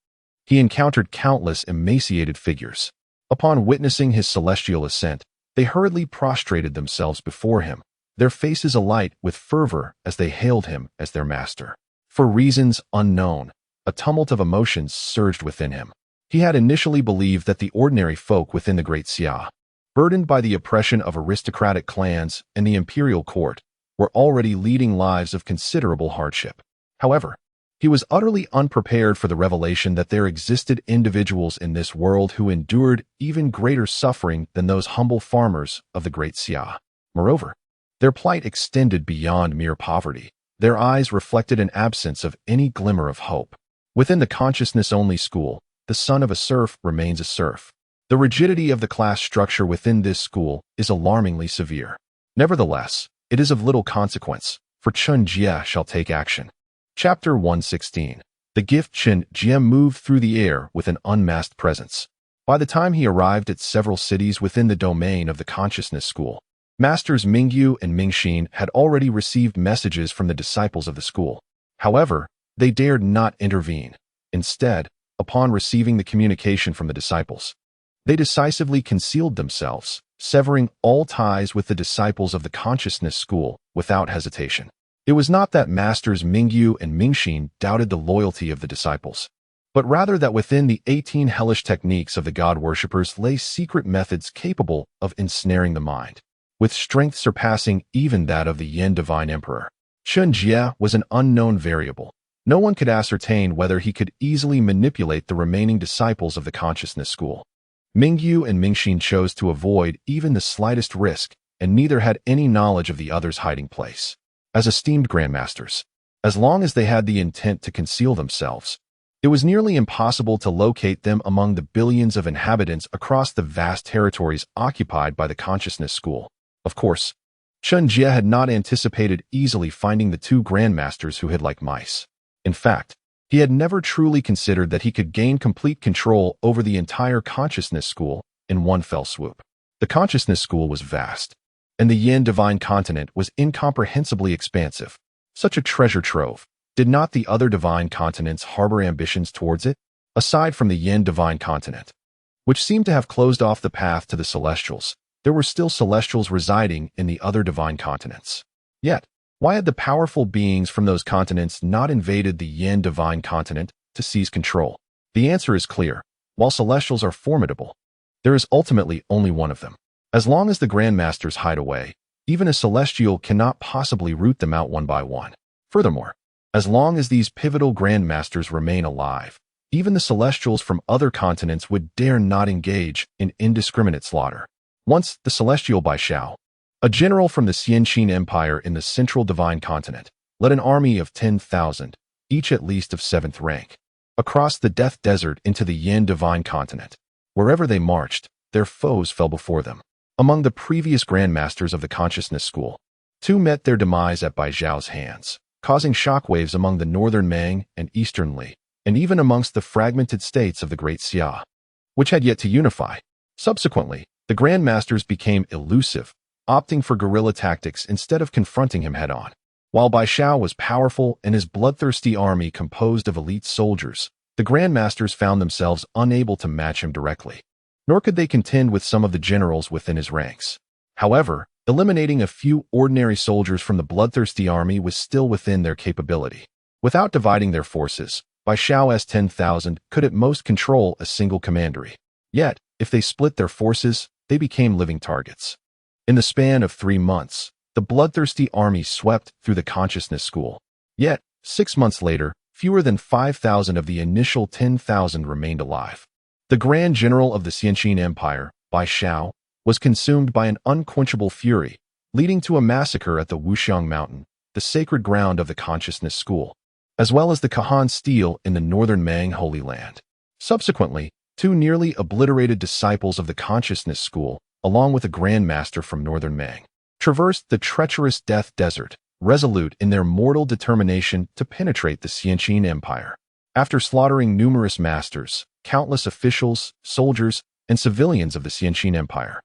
he encountered countless emaciated figures. Upon witnessing his celestial ascent, they hurriedly prostrated themselves before him, their faces alight with fervor as they hailed him as their master. For reasons unknown, a tumult of emotions surged within him. He had initially believed that the ordinary folk within the Great Xia, burdened by the oppression of aristocratic clans and the imperial court, were already leading lives of considerable hardship. However, he was utterly unprepared for the revelation that there existed individuals in this world who endured even greater suffering than those humble farmers of the Great Xia. Moreover, their plight extended beyond mere poverty. Their eyes reflected an absence of any glimmer of hope. Within the consciousness-only school, the son of a serf remains a serf. The rigidity of the class structure within this school is alarmingly severe. Nevertheless, it is of little consequence, for Chen Jie shall take action. Chapter 116. The gift. Chen Jie moved through the air with an unmasked presence. By the time he arrived at several cities within the domain of the consciousness school, Masters Mingyu and Mingxin had already received messages from the disciples of the school. However, they dared not intervene. Instead, upon receiving the communication from the disciples, they decisively concealed themselves, severing all ties with the disciples of the consciousness school without hesitation. It was not that Masters Mingyu and Mingxin doubted the loyalty of the disciples, but rather that within the 18 hellish techniques of the god worshippers lay secret methods capable of ensnaring the mind, with strength surpassing even that of the Yin Divine Emperor. Chen Jie was an unknown variable. No one could ascertain whether he could easily manipulate the remaining disciples of the consciousness school. Mingyu and Mingxin chose to avoid even the slightest risk, and neither had any knowledge of the other's hiding place. As esteemed grandmasters, as long as they had the intent to conceal themselves, it was nearly impossible to locate them among the billions of inhabitants across the vast territories occupied by the consciousness school. Of course, Chen Jie had not anticipated easily finding the 2 grandmasters who hid like mice. In fact, he had never truly considered that he could gain complete control over the entire consciousness school in one fell swoop. The consciousness school was vast, and the Yin divine continent was incomprehensibly expansive. Such a treasure trove. Did not the other divine continents harbor ambitions towards it? Aside from the Yin divine continent, which seemed to have closed off the path to the celestials, there were still celestials residing in the other divine continents. Yet, why had the powerful beings from those continents not invaded the Yin divine continent to seize control? The answer is clear. While celestials are formidable, there is ultimately only one of them. As long as the grandmasters hide away, even a celestial cannot possibly root them out one by one. Furthermore, as long as these pivotal grandmasters remain alive, even the celestials from other continents would dare not engage in indiscriminate slaughter. Once the celestial Bai Xiao, a general from the Xianqin Empire in the central divine continent, led an army of 10,000, each at least of 7th rank, across the death desert into the Yin divine continent. Wherever they marched, their foes fell before them. Among the previous grandmasters of the consciousness school, 2 met their demise at Bai Xiao's hands, causing shockwaves among the northern Meng and eastern Li, and even amongst the fragmented states of the Great Xia, which had yet to unify. Subsequently, the grandmasters became elusive, opting for guerrilla tactics instead of confronting him head-on. While Bai Xiao was powerful and his bloodthirsty army composed of elite soldiers, the grandmasters found themselves unable to match him directly, nor could they contend with some of the generals within his ranks. However, eliminating a few ordinary soldiers from the bloodthirsty army was still within their capability. Without dividing their forces, Bai Xiao's 10,000 could at most control a single commandery. Yet, if they split their forces, they became living targets. In the span of 3 months, the bloodthirsty army swept through the consciousness school. Yet, 6 months later, fewer than 5,000 of the initial 10,000 remained alive. The Grand General of the Xianqin Empire, Bai Xiao, was consumed by an unquenchable fury, leading to a massacre at the Wuxiang Mountain, the sacred ground of the consciousness school, as well as the Kahan Stele in the northern Meng Holy Land. Subsequently, 2 nearly obliterated disciples of the consciousness school, along with a grandmaster from northern Meng, traversed the treacherous death desert, resolute in their mortal determination to penetrate the Xianqin Empire. After slaughtering numerous masters, countless officials, soldiers, and civilians of the Xianqin Empire,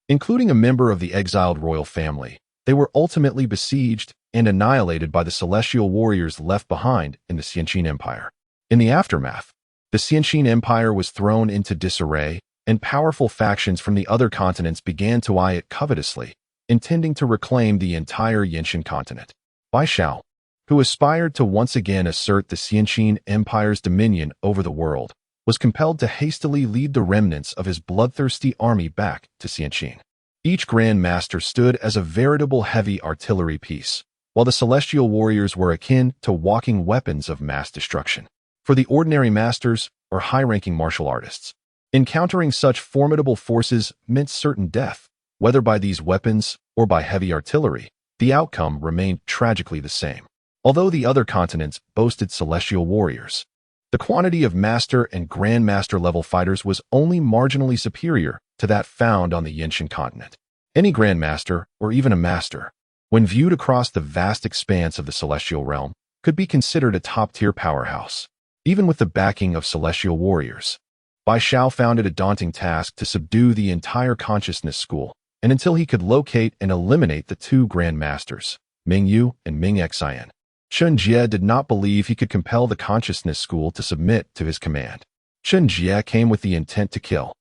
including a member of the exiled royal family, they were ultimately besieged and annihilated by the celestial warriors left behind in the Xianqin Empire. In the aftermath, the Xianqin Empire was thrown into disarray, and powerful factions from the other continents began to eye it covetously, intending to reclaim the entire Yinshan continent. Bai Xiao, who aspired to once again assert the Xianqin Empire's dominion over the world, was compelled to hastily lead the remnants of his bloodthirsty army back to Xianqin. Each Grand Master stood as a veritable heavy artillery piece, while the celestial warriors were akin to walking weapons of mass destruction. For the ordinary masters or high-ranking martial artists, encountering such formidable forces meant certain death. Whether by these weapons or by heavy artillery, the outcome remained tragically the same. Although the other continents boasted celestial warriors, the quantity of master and grandmaster level fighters was only marginally superior to that found on the Yinshan continent. Any grandmaster, or even a master, when viewed across the vast expanse of the celestial realm, could be considered a top-tier powerhouse. Even with the backing of celestial warriors, Bai Xiao found it a daunting task to subdue the entire consciousness school, and until he could locate and eliminate the 2 grandmasters, Ming Yu and Ming Xian, Chen Jie did not believe he could compel the consciousness school to submit to his command. Chen Jie came with the intent to kill,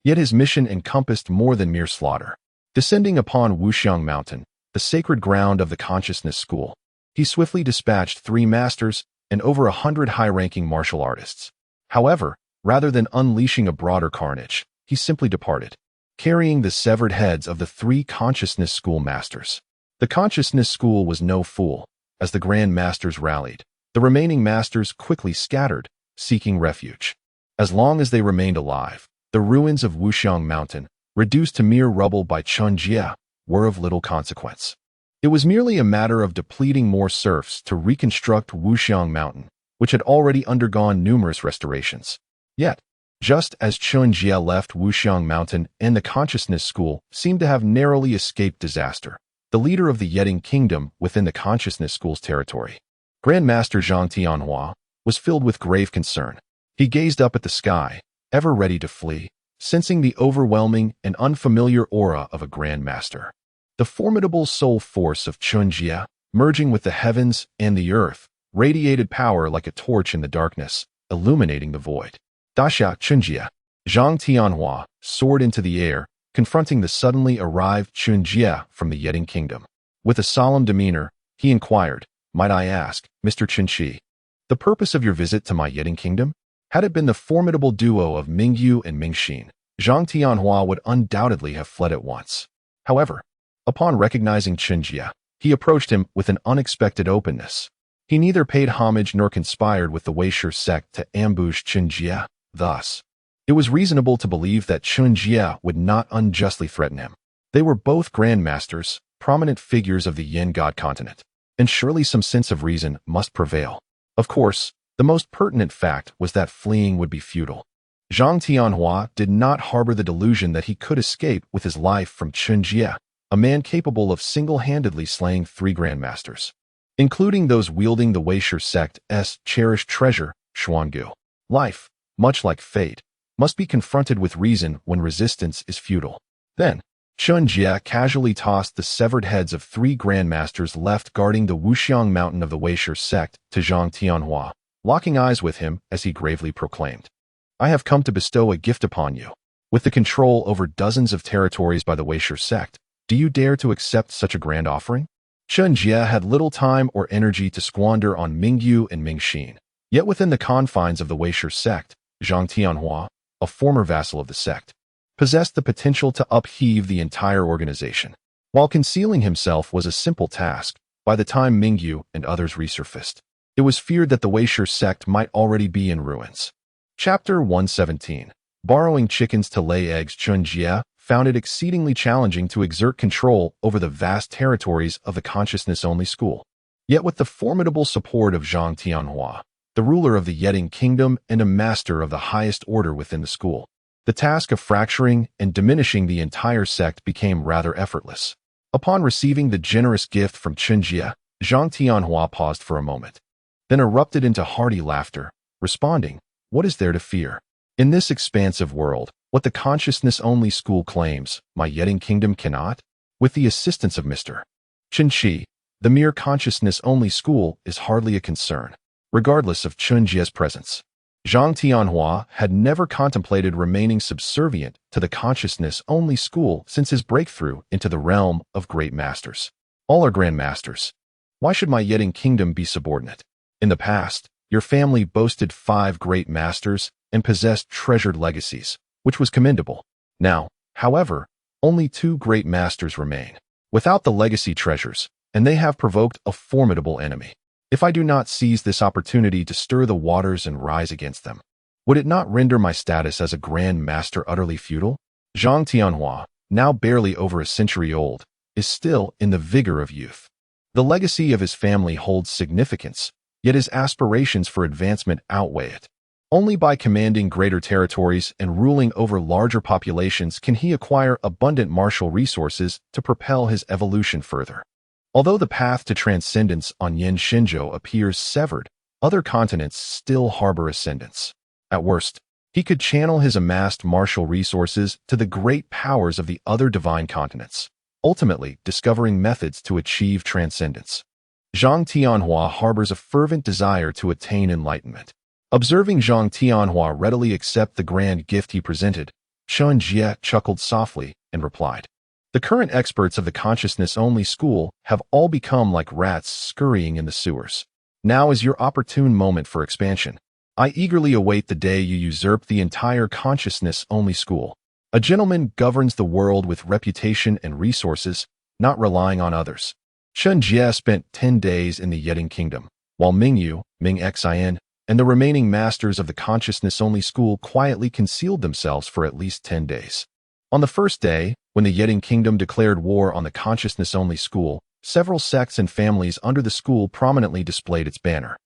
yet his mission encompassed more than mere slaughter. Descending upon Wuxiang Mountain, the sacred ground of the consciousness school, he swiftly dispatched 3 masters and over 100 high-ranking martial artists. However, rather than unleashing a broader carnage, he simply departed, carrying the severed heads of the 3 consciousness school masters. The consciousness school was no fool. As the grand masters rallied, the remaining masters quickly scattered, seeking refuge. As long as they remained alive, the ruins of Wuxiang Mountain, reduced to mere rubble by Chen Jie, were of little consequence. It was merely a matter of depleting more serfs to reconstruct Wuxiang Mountain, which had already undergone numerous restorations. Yet, just as Chen Jie left Wuxiang Mountain and the consciousness school seemed to have narrowly escaped disaster, the leader of the Yeding Kingdom within the consciousness school's territory, Grandmaster Zhang Tianhua, was filled with grave concern. He gazed up at the sky, ever ready to flee, sensing the overwhelming and unfamiliar aura of a grandmaster. The formidable soul force of Chen Jie, merging with the heavens and the earth, radiated power like a torch in the darkness, illuminating the void. Daxia Chen Jie, Zhang Tianhua, soared into the air, confronting the suddenly arrived Chen Jie from the Yeding Kingdom. With a solemn demeanor, he inquired, "Might I ask, Mr. Chen Jie, the purpose of your visit to my Yeding kingdom?" Had it been the formidable duo of Mingyu and Mingxin, Zhang Tianhua would undoubtedly have fled at once. However, upon recognizing Chen Jie, he approached him with an unexpected openness. He neither paid homage nor conspired with the Weisher sect to ambush Chen Jie. Thus, it was reasonable to believe that Chen Jie would not unjustly threaten him. They were both grandmasters, prominent figures of the Yin God continent, and surely some sense of reason must prevail. Of course, the most pertinent fact was that fleeing would be futile. Zhang Tianhua did not harbor the delusion that he could escape with his life from Chen Jie, a man capable of single-handedly slaying 3 grandmasters, including those wielding the Weisher sect's cherished treasure, Xuangu. Life, much like fate, must be confronted with reason when resistance is futile. Then, Chen Jie casually tossed the severed heads of 3 grandmasters left guarding the Wuxiang mountain of the Weisher sect to Zhang Tianhua, locking eyes with him as he gravely proclaimed, "I have come to bestow a gift upon you. With the control over dozens of territories by the Weisher sect, do you dare to accept such a grand offering?" Chen Jie had little time or energy to squander on Mingyu and Mingxin. Yet within the confines of the Weisher sect, Zhang Tianhua, a former vassal of the sect, possessed the potential to upheave the entire organization. While concealing himself was a simple task, by the time Mingyu and others resurfaced, it was feared that the Weisher sect might already be in ruins. Chapter 117. Borrowing chickens to lay eggs. Chen Jie found it exceedingly challenging to exert control over the vast territories of the consciousness-only school. Yet with the formidable support of Zhang Tianhua, the ruler of the Yeding kingdom and a master of the highest order within the school, the task of fracturing and diminishing the entire sect became rather effortless. Upon receiving the generous gift from Chen Jie, Zhang Tianhua paused for a moment, then erupted into hearty laughter, responding, "What is there to fear? In this expansive world, what the consciousness-only school claims, my Yeding kingdom cannot? With the assistance of Mr. Chen Jie, the mere consciousness-only school is hardly a concern, regardless of Chen Jie's presence." Zhang Tianhua had never contemplated remaining subservient to the consciousness-only school since his breakthrough into the realm of great masters. All are grandmasters. Why should my Yeding kingdom be subordinate? In the past, your family boasted 5 great masters and possessed treasured legacies, which was commendable. Now, however, only 2 great masters remain, without the legacy treasures, and they have provoked a formidable enemy. If I do not seize this opportunity to stir the waters and rise against them, would it not render my status as a grand master utterly futile? Zhang Tianhua, now barely over a century old, is still in the vigor of youth. The legacy of his family holds significance, yet his aspirations for advancement outweigh it. Only by commanding greater territories and ruling over larger populations can he acquire abundant martial resources to propel his evolution further. Although the path to transcendence on Yin Shenzhou appears severed, other continents still harbor ascendants. At worst, he could channel his amassed martial resources to the great powers of the other divine continents, ultimately discovering methods to achieve transcendence. Zhang Tianhua harbors a fervent desire to attain enlightenment. Observing Zhang Tianhua readily accept the grand gift he presented, Chen Jie chuckled softly and replied, "The current experts of the consciousness-only school have all become like rats scurrying in the sewers. Now is your opportune moment for expansion. I eagerly await the day you usurp the entire consciousness-only school. A gentleman governs the world with reputation and resources, not relying on others." Chen Jie spent 10 days in the Yeding kingdom, while Mingyu, Mingxin, and the remaining masters of the consciousness-only school quietly concealed themselves for at least 10 days. On the first day, when the Yeding kingdom declared war on the consciousness-only school, several sects and families under the school prominently displayed its banner.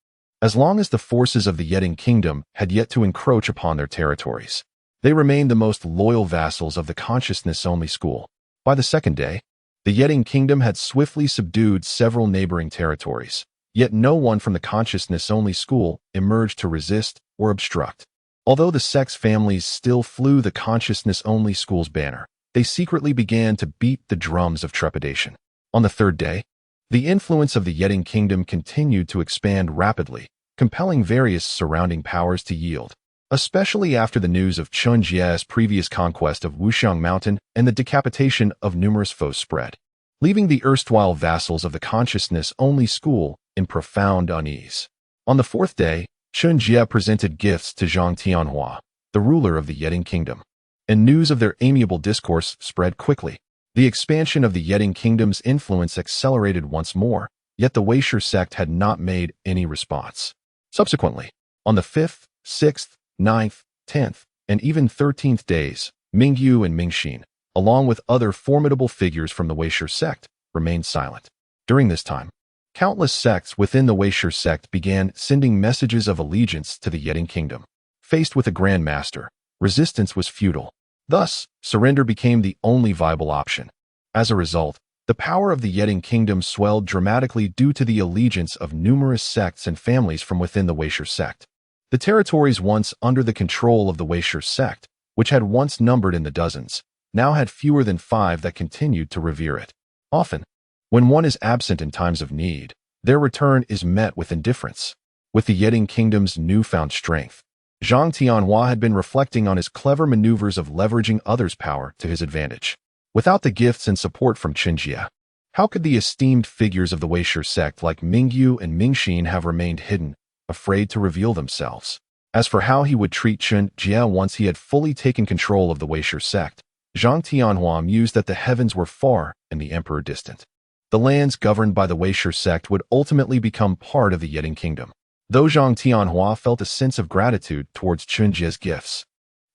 As long as the forces of the Yeding kingdom had yet to encroach upon their territories, they remained the most loyal vassals of the consciousness-only school. By the second day, the Yeding kingdom had swiftly subdued several neighboring territories, yet no one from the consciousness-only school emerged to resist or obstruct. Although the sect's families still flew the consciousness-only school's banner, they secretly began to beat the drums of trepidation. On the third day, the influence of the Yeding kingdom continued to expand rapidly, compelling various surrounding powers to yield, especially after the news of Chen Jie's previous conquest of Wuxiang Mountain and the decapitation of numerous foes spread. leaving the erstwhile vassals of the consciousness-only school in profound unease. On the fourth day, Chen Jie presented gifts to Zhang Tianhua, the ruler of the Yeding Kingdom, and news of their amiable discourse spread quickly. The expansion of the Yeding Kingdom's influence accelerated once more, yet the Weisher sect had not made any response. Subsequently, on the 5th, 6th, 9th, 10th, and even 13th days, Mingyu and Mingxin, along with other formidable figures from the Weisher sect, remained silent. During this time, countless sects within the Weisher sect began sending messages of allegiance to the Yeding Kingdom. Faced with a Grand Master, resistance was futile. Thus, surrender became the only viable option. As a result, the power of the Yeding Kingdom swelled dramatically due to the allegiance of numerous sects and families from within the Weisher sect. The territories once under the control of the Weisher sect, which had once numbered in the dozens, now had fewer than 5 that continued to revere it. Often, when one is absent in times of need, their return is met with indifference. With the Yeding Kingdom's newfound strength, Zhang Tianhua had been reflecting on his clever maneuvers of leveraging others' power to his advantage. Without the gifts and support from Chen Jie, how could the esteemed figures of the Weisher sect like Mingyu and Mingxin have remained hidden, afraid to reveal themselves? As for how he would treat Chen Jie once he had fully taken control of the Weisher sect, Zhang Tianhua mused that the heavens were far and the emperor distant. The lands governed by the Weisher sect would ultimately become part of the Yeding Kingdom. Though Zhang Tianhua felt a sense of gratitude towards Chen Jie's gifts,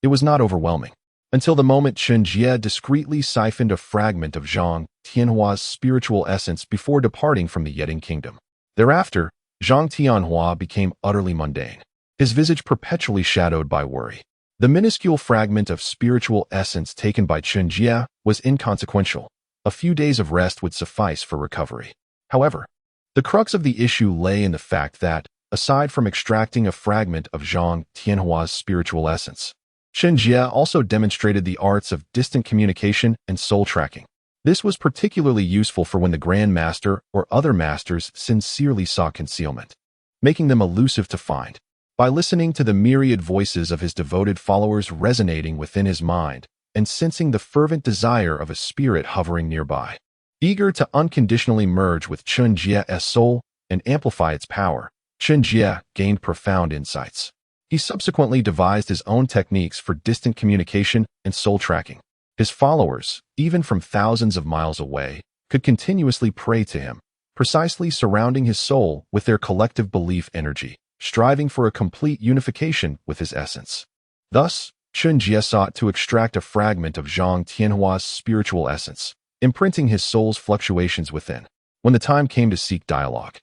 it was not overwhelming. Until the moment Chen Jie discreetly siphoned a fragment of Zhang Tianhua's spiritual essence before departing from the Yeding Kingdom. Thereafter, Zhang Tianhua became utterly mundane, his visage perpetually shadowed by worry. The minuscule fragment of spiritual essence taken by Chen Jie was inconsequential. A few days of rest would suffice for recovery. However, the crux of the issue lay in the fact that, aside from extracting a fragment of Zhang Tianhua's spiritual essence, Chen Jie also demonstrated the arts of distant communication and soul tracking. This was particularly useful for when the Grand Master or other masters sincerely sought concealment, making them elusive to find. By listening to the myriad voices of his devoted followers resonating within his mind, and sensing the fervent desire of a spirit hovering nearby, eager to unconditionally merge with Chen Jie's soul and amplify its power, Chen Jie gained profound insights. He subsequently devised his own techniques for distant communication and soul tracking. His followers, even from thousands of miles away, could continuously pray to him, precisely surrounding his soul with their collective belief energy, striving for a complete unification with his essence. Thus, Chen Jie sought to extract a fragment of Zhang Tianhua's spiritual essence, imprinting his soul's fluctuations within. When the time came to seek dialogue,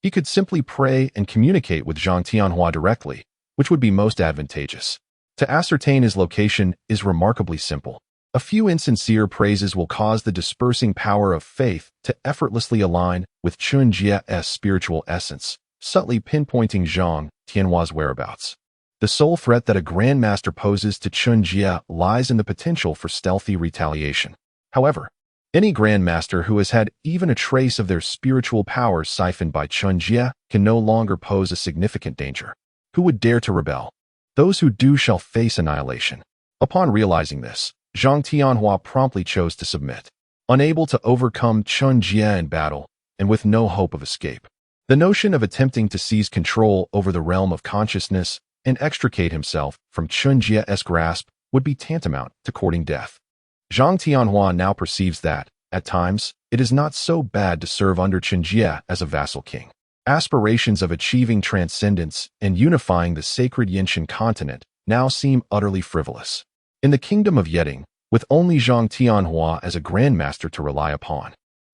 he could simply pray and communicate with Zhang Tianhua directly, which would be most advantageous. To ascertain his location is remarkably simple. A few insincere praises will cause the dispersing power of faith to effortlessly align with Chen Jie's spiritual essence, subtly pinpointing Zhang Tianhua's whereabouts. The sole threat that a Grand Master poses to Chen Jie lies in the potential for stealthy retaliation. However, any Grand Master who has had even a trace of their spiritual power siphoned by Chen Jie can no longer pose a significant danger. Who would dare to rebel? Those who do shall face annihilation. Upon realizing this, Zhang Tianhua promptly chose to submit. Unable to overcome Chen Jie in battle, and with no hope of escape, the notion of attempting to seize control over the realm of consciousness and extricate himself from Chen Jie's grasp would be tantamount to courting death. Zhang Tianhua now perceives that, at times, it is not so bad to serve under Chen Jie as a vassal king. Aspirations of achieving transcendence and unifying the sacred Yinshan continent now seem utterly frivolous. In the kingdom of Yeding, with only Zhang Tianhua as a Grand Master to rely upon,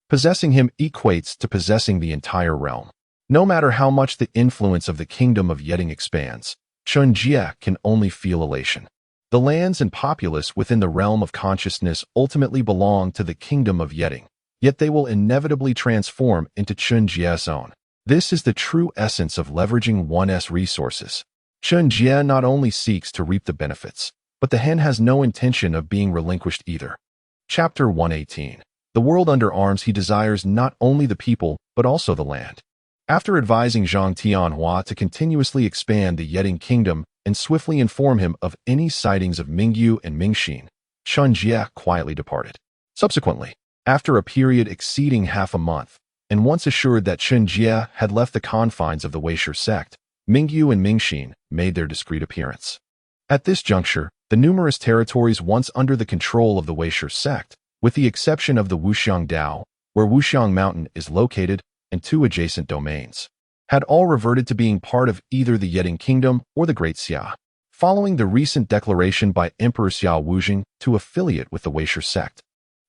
possessing him equates to possessing the entire realm. No matter how much the influence of the kingdom of Yeding expands, Chen Jie can only feel elation. The lands and populace within the realm of consciousness ultimately belong to the kingdom of Yeding, yet they will inevitably transform into Chen Jie's own. This is the true essence of leveraging one's resources. Chen Jie not only seeks to reap the benefits, but the hen has no intention of being relinquished either. Chapter 118. The world under arms. He desires not only the people, but also the land. After advising Zhang Tianhua to continuously expand the Yeding kingdom and swiftly inform him of any sightings of Mingyu and Mingxin, Chen Jie quietly departed. Subsequently, After a period exceeding half a month, and once assured that Chen Jie had left the confines of the Weisher sect, Mingyu and Mingxin made their discreet appearance. At this juncture, the numerous territories once under the control of the Weisher sect, with the exception of the Wuxiang Dao, where Wuxiang Mountain is located, and 2 adjacent domains, had all reverted to being part of either the Yeding Kingdom or the Great Xia, following the recent declaration by Emperor Xiao Wuzheng to affiliate with the Weisher sect,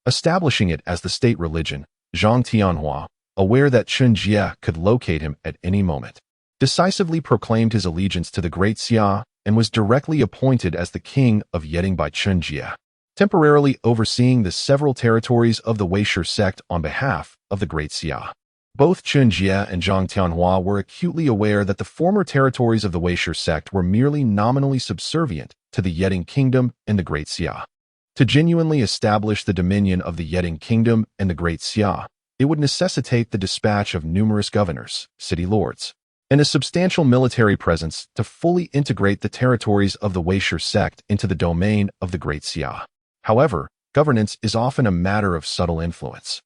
establishing it as the state religion. Zhang Tianhua, aware that Chen Jie could locate him at any moment, decisively proclaimed his allegiance to the Great Xia and was directly appointed as the king of Yeding by Chen Jie, temporarily overseeing the several territories of the Weisher sect on behalf of the Great Xia. Both Chen Jie and Zhang Tianhua were acutely aware that the former territories of the Weisher sect were merely nominally subservient to the Yeding Kingdom and the Great Xia. To genuinely establish the dominion of the Yeding Kingdom and the Great Xia, it would necessitate the dispatch of numerous governors, city lords, and a substantial military presence to fully integrate the territories of the Weisher sect into the domain of the Great Xia. However, governance is often a matter of subtle influence.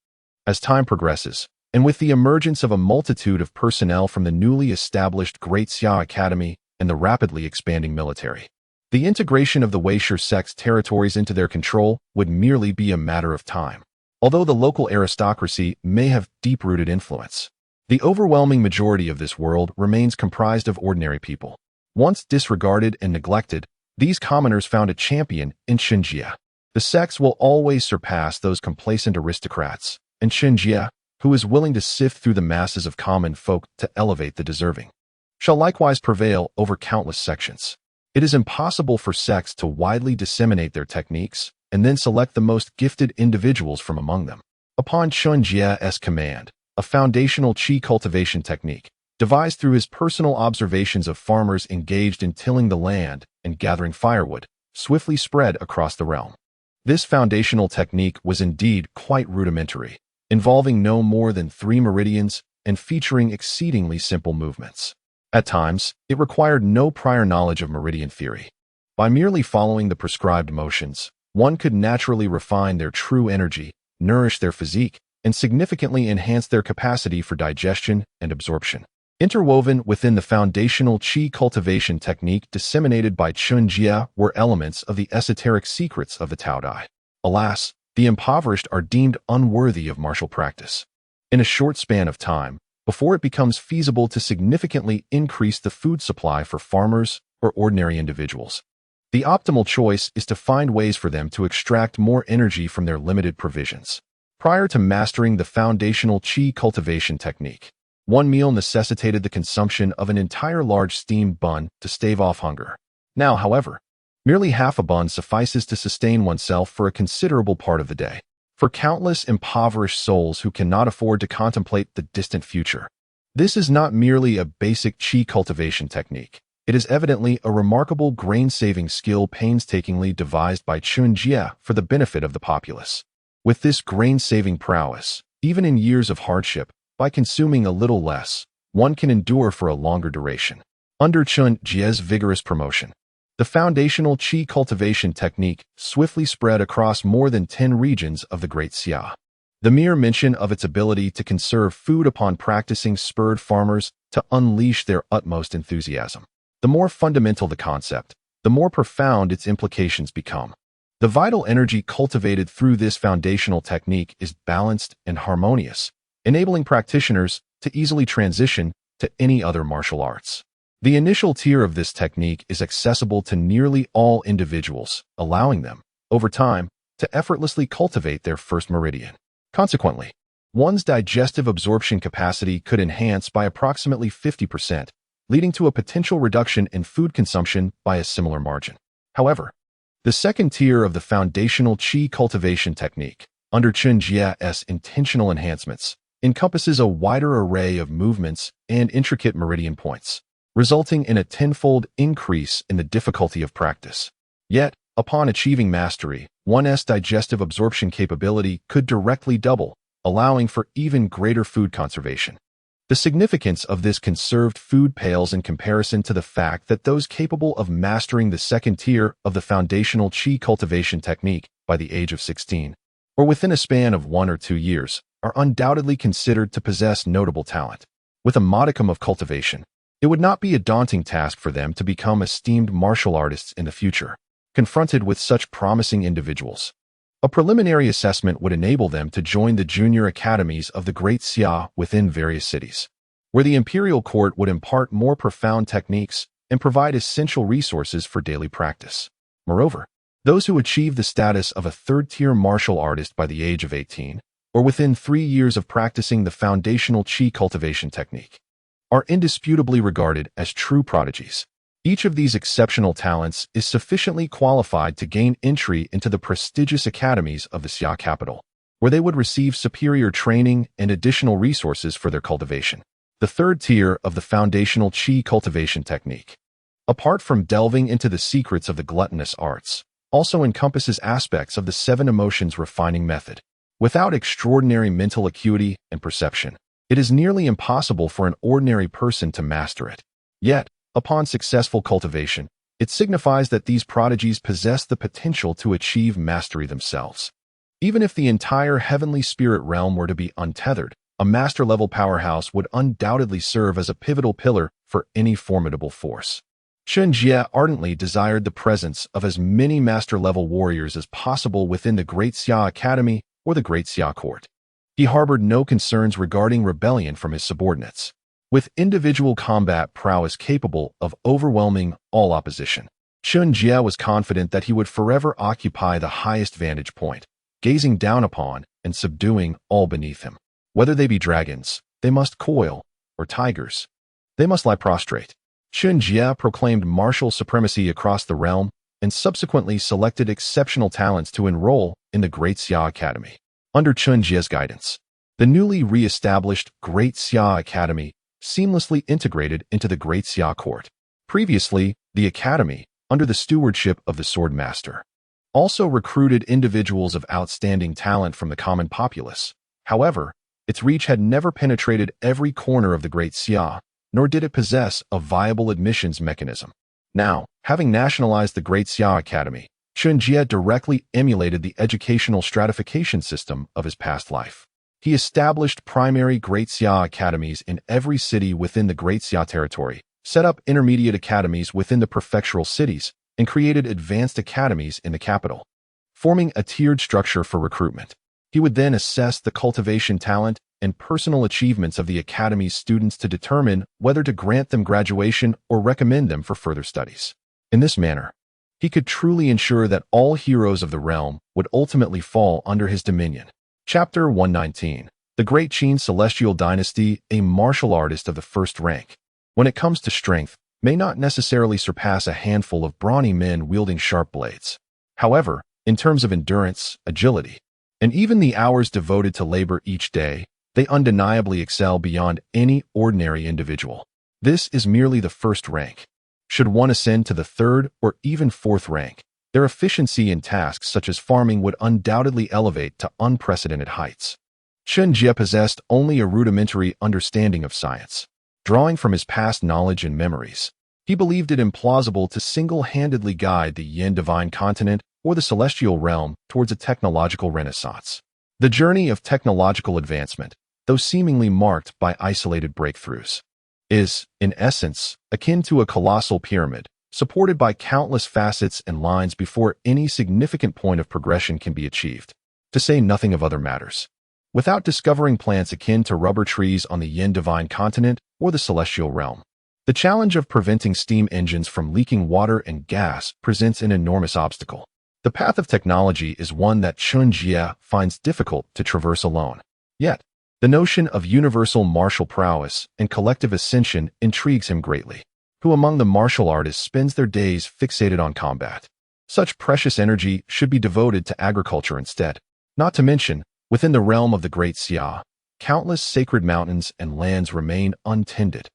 As time progresses, and with the emergence of a multitude of personnel from the newly established Great Xia Academy and the rapidly expanding military, the integration of the Weisher sect's territories into their control would merely be a matter of time. Although the local aristocracy may have deep-rooted influence, the overwhelming majority of this world remains comprised of ordinary people. Once disregarded and neglected, these commoners found a champion in Chen Jie. The sects will always surpass those complacent aristocrats, and Chen Jie, who is willing to sift through the masses of common folk to elevate the deserving, shall likewise prevail over countless sections. It is impossible for sects to widely disseminate their techniques and then select the most gifted individuals from among them. Upon Chen Jie's command, a foundational qi cultivation technique, devised through his personal observations of farmers engaged in tilling the land and gathering firewood, swiftly spread across the realm. This foundational technique was indeed quite rudimentary, involving no more than 3 meridians and featuring exceedingly simple movements. At times, it required no prior knowledge of meridian theory. By merely following the prescribed motions, one could naturally refine their true energy, nourish their physique, and significantly enhance their capacity for digestion and absorption. Interwoven within the foundational qi cultivation technique disseminated by Chen Jie were elements of the esoteric secrets of the Tao Dai. Alas, the impoverished are deemed unworthy of martial practice. In a short span of time, before it becomes feasible to significantly increase the food supply for farmers or ordinary individuals, the optimal choice is to find ways for them to extract more energy from their limited provisions. Prior to mastering the foundational qi cultivation technique, one meal necessitated the consumption of an entire large steamed bun to stave off hunger. Now, however, merely half a bun suffices to sustain oneself for a considerable part of the day. For countless impoverished souls who cannot afford to contemplate the distant future, this is not merely a basic qi cultivation technique. It is evidently a remarkable grain-saving skill painstakingly devised by Chen Jie for the benefit of the populace. With this grain-saving prowess, even in years of hardship, by consuming a little less, one can endure for a longer duration. Under Chen Jie's vigorous promotion, the foundational qi cultivation technique swiftly spread across more than 10 regions of the Great Xia. The mere mention of its ability to conserve food upon practicing spurred farmers to unleash their utmost enthusiasm. The more fundamental the concept, the more profound its implications become. The vital energy cultivated through this foundational technique is balanced and harmonious, enabling practitioners to easily transition to any other martial arts. The initial tier of this technique is accessible to nearly all individuals, allowing them, over time, to effortlessly cultivate their first meridian. Consequently, one's digestive absorption capacity could enhance by approximately 50%, leading to a potential reduction in food consumption by a similar margin. However, the second tier of the foundational qi cultivation technique, under Chen Jie's intentional enhancements, encompasses a wider array of movements and intricate meridian points, resulting in a tenfold increase in the difficulty of practice. Yet, upon achieving mastery, one's digestive absorption capability could directly double, allowing for even greater food conservation. The significance of this conserved food pales in comparison to the fact that those capable of mastering the second tier of the foundational qi cultivation technique by the age of 16 or within a span of 1 or 2 years, are undoubtedly considered to possess notable talent. With a modicum of cultivation, it would not be a daunting task for them to become esteemed martial artists in the future. Confronted with such promising individuals, a preliminary assessment would enable them to join the junior academies of the Great Xia within various cities, where the imperial court would impart more profound techniques and provide essential resources for daily practice. Moreover, those who achieve the status of a third-tier martial artist by the age of 18, or within 3 years of practicing the foundational qi cultivation technique, are indisputably regarded as true prodigies. Each of these exceptional talents is sufficiently qualified to gain entry into the prestigious academies of the Xia capital, where they would receive superior training and additional resources for their cultivation. The third tier of the foundational qi cultivation technique, apart from delving into the secrets of the gluttonous arts, also encompasses aspects of the 7 emotions refining method. Without extraordinary mental acuity and perception, it is nearly impossible for an ordinary person to master it. Yet, upon successful cultivation, it signifies that these prodigies possess the potential to achieve mastery themselves. Even if the entire heavenly spirit realm were to be untethered, a master-level powerhouse would undoubtedly serve as a pivotal pillar for any formidable force. Chen Jie ardently desired the presence of as many master-level warriors as possible within the Great Xia Academy or the Great Xia Court. He harbored no concerns regarding rebellion from his subordinates. With individual combat prowess capable of overwhelming all opposition, Chen Jie was confident that he would forever occupy the highest vantage point, gazing down upon and subduing all beneath him. Whether they be dragons, they must coil, or tigers, they must lie prostrate. Chen Jie proclaimed martial supremacy across the realm and subsequently selected exceptional talents to enroll in the Great Xia Academy. Under Chen Jie's guidance, the newly re-established Great Xia Academy seamlessly integrated into the Great Xia Court. Previously, the Academy, under the stewardship of the Sword Master, also recruited individuals of outstanding talent from the common populace. However, its reach had never penetrated every corner of the Great Xia, nor did it possess a viable admissions mechanism. Now, having nationalized the Great Xia Academy, Chen Jie directly emulated the educational stratification system of his past life. He established primary Great Xia academies in every city within the Great Xia territory, set up intermediate academies within the prefectural cities, and created advanced academies in the capital, forming a tiered structure for recruitment. He would then assess the cultivation talent and personal achievements of the academy's students to determine whether to grant them graduation or recommend them for further studies. In this manner, he could truly ensure that all heroes of the realm would ultimately fall under his dominion. Chapter 119. The Great Qin Celestial Dynasty, a martial artist of the first rank, when it comes to strength, may not necessarily surpass a handful of brawny men wielding sharp blades. However, in terms of endurance, agility, and even the hours devoted to labor each day, they undeniably excel beyond any ordinary individual. This is merely the first rank. Should one ascend to the third or even fourth rank, their efficiency in tasks such as farming would undoubtedly elevate to unprecedented heights. Chen Jie possessed only a rudimentary understanding of science. Drawing from his past knowledge and memories, he believed it implausible to single-handedly guide the Yin divine continent or the celestial realm towards a technological renaissance. The journey of technological advancement, though seemingly marked by isolated breakthroughs, is, in essence, akin to a colossal pyramid, supported by countless facets and lines before any significant point of progression can be achieved, to say nothing of other matters. Without discovering plants akin to rubber trees on the Yin divine continent or the celestial realm, the challenge of preventing steam engines from leaking water and gas presents an enormous obstacle. The path of technology is one that Chen Jie finds difficult to traverse alone. Yet, the notion of universal martial prowess and collective ascension intrigues him greatly. Who among the martial artists spends their days fixated on combat? Such precious energy should be devoted to agriculture instead. Not to mention, within the realm of the Great Xia, countless sacred mountains and lands remain untended,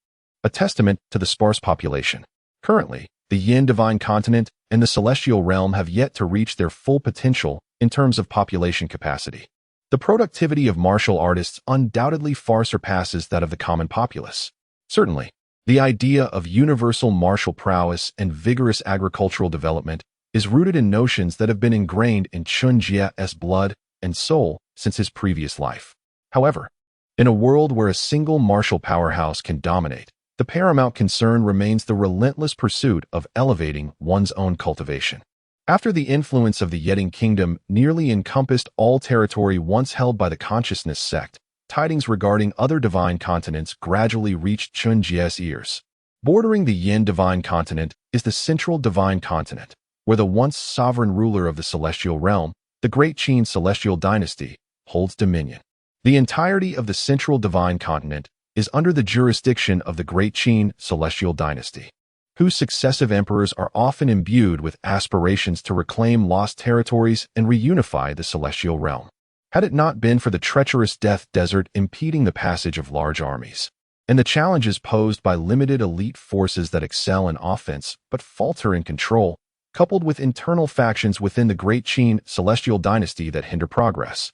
a testament to the sparse population. Currently, the Yin divine continent and the celestial realm have yet to reach their full potential in terms of population capacity. The productivity of martial artists undoubtedly far surpasses that of the common populace. Certainly, the idea of universal martial prowess and vigorous agricultural development is rooted in notions that have been ingrained in Chen Jie's blood and soul since his previous life. However, in a world where a single martial powerhouse can dominate, the paramount concern remains the relentless pursuit of elevating one's own cultivation. After the influence of the Yeting Kingdom nearly encompassed all territory once held by the Consciousness sect, tidings regarding other divine continents gradually reached Chen Jie's ears. Bordering the Yin divine continent is the Central Divine Continent, where the once sovereign ruler of the celestial realm, the Great Qin celestial dynasty, holds dominion. The entirety of the Central Divine Continent is under the jurisdiction of the Great Qin celestial dynasty, whose successive emperors are often imbued with aspirations to reclaim lost territories and reunify the celestial realm. Had it not been for the treacherous Death Desert impeding the passage of large armies, and the challenges posed by limited elite forces that excel in offense but falter in control, coupled with internal factions within the Great Qin celestial dynasty that hinder progress,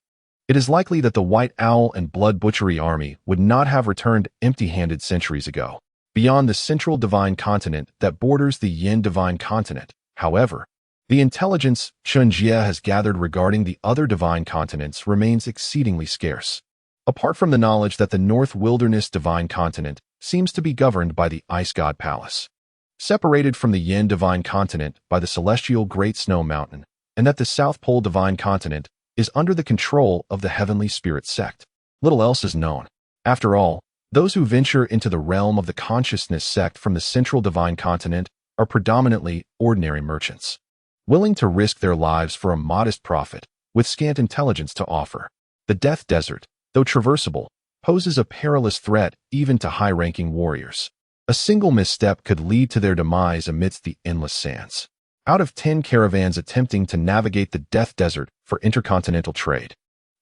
it is likely that the White Owl and Blood Butchery army would not have returned empty-handed centuries ago. Beyond the Central Divine Continent that borders the Yin Divine Continent, however, the intelligence Chen Jie has gathered regarding the other divine continents remains exceedingly scarce. Apart from the knowledge that the North Wilderness Divine Continent seems to be governed by the Ice God Palace, separated from the Yin Divine Continent by the celestial Great Snow Mountain, and that the South Pole Divine Continent is under the control of the Heavenly Spirit sect, little else is known. After all, those who venture into the realm of the Consciousness sect from the Central Divine Continent are predominantly ordinary merchants, willing to risk their lives for a modest profit, with scant intelligence to offer. The Death Desert, though traversable, poses a perilous threat even to high-ranking warriors. A single misstep could lead to their demise amidst the endless sands. Out of 10 caravans attempting to navigate the Death Desert for intercontinental trade,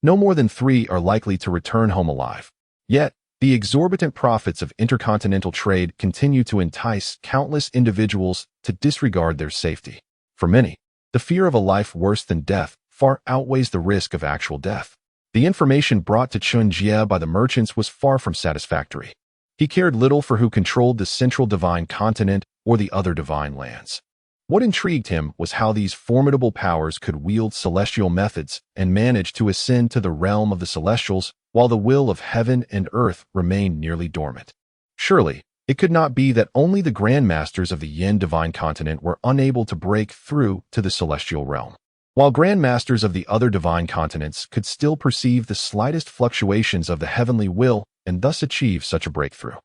no more than 3 are likely to return home alive. Yet, the exorbitant profits of intercontinental trade continue to entice countless individuals to disregard their safety. For many, the fear of a life worse than death far outweighs the risk of actual death. The information brought to Chen Jie by the merchants was far from satisfactory. He cared little for who controlled the Central Divine Continent or the other divine lands. What intrigued him was how these formidable powers could wield celestial methods and manage to ascend to the realm of the celestials while the will of heaven and earth remained nearly dormant. Surely, it could not be that only the grandmasters of the Yin Divine Continent were unable to break through to the celestial realm, while grandmasters of the other divine continents could still perceive the slightest fluctuations of the heavenly will and thus achieve such a breakthrough.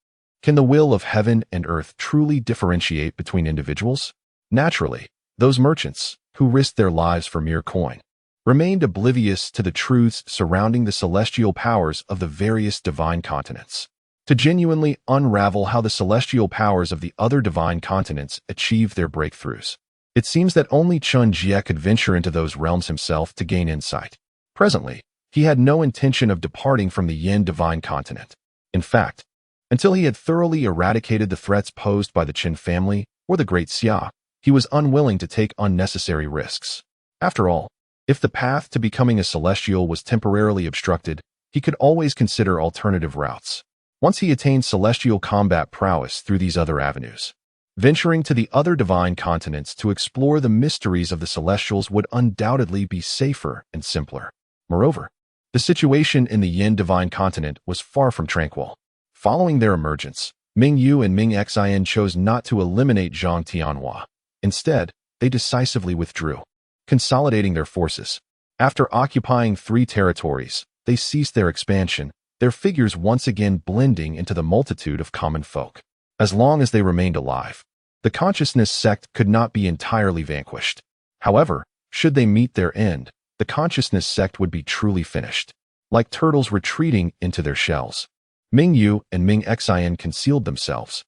Can the will of heaven and earth truly differentiate between individuals? Naturally, those merchants, who risked their lives for mere coin, remained oblivious to the truths surrounding the celestial powers of the various divine continents. To genuinely unravel how the celestial powers of the other divine continents achieved their breakthroughs, it seems that only Chen Jie could venture into those realms himself to gain insight. Presently, he had no intention of departing from the Yin Divine Continent. In fact, until he had thoroughly eradicated the threats posed by the Chen family or the Great Xia, he was unwilling to take unnecessary risks. After all, if the path to becoming a celestial was temporarily obstructed, he could always consider alternative routes. Once he attained celestial combat prowess through these other avenues, venturing to the other divine continents to explore the mysteries of the celestials would undoubtedly be safer and simpler. Moreover, the situation in the Yin Divine Continent was far from tranquil. Following their emergence, Ming Yu and Ming Xian chose not to eliminate Zhang Tianhua. Instead, they decisively withdrew, consolidating their forces. After occupying 3 territories, they ceased their expansion, their figures once again blending into the multitude of common folk. As long as they remained alive, the Consciousness sect could not be entirely vanquished. However, should they meet their end, the Consciousness sect would be truly finished. Like turtles retreating into their shells, Ming Yu and Ming Xian concealed themselves,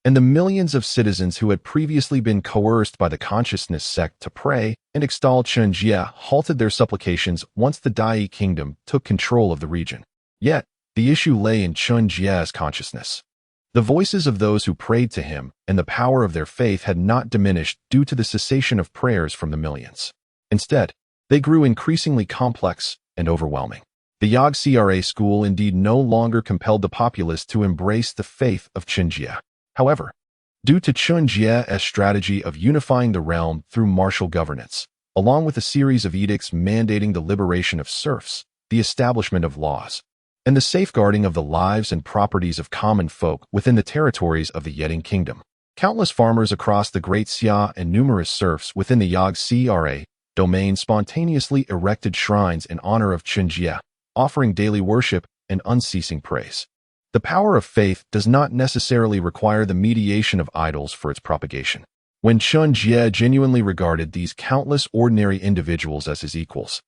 and the millions of citizens who had previously been coerced by the Consciousness sect to pray and extol Chen Jie halted their supplications once the Dai Kingdom took control of the region. Yet, the issue lay in Chen Jie's consciousness. The voices of those who prayed to him and the power of their faith had not diminished due to the cessation of prayers from the millions. Instead, they grew increasingly complex and overwhelming. The Yogg-CRA school indeed no longer compelled the populace to embrace the faith of Chen Jie. However, due to Chen Jie's strategy of unifying the realm through martial governance, along with a series of edicts mandating the liberation of serfs, the establishment of laws, and the safeguarding of the lives and properties of common folk within the territories of the Yeding Kingdom. Countless farmers across the Great Xia and numerous serfs within the Yangtze domain spontaneously erected shrines in honor of Chen Jie, offering daily worship and unceasing praise. The power of faith does not necessarily require the mediation of idols for its propagation. When Chen Jie genuinely regarded these countless ordinary individuals as his equals,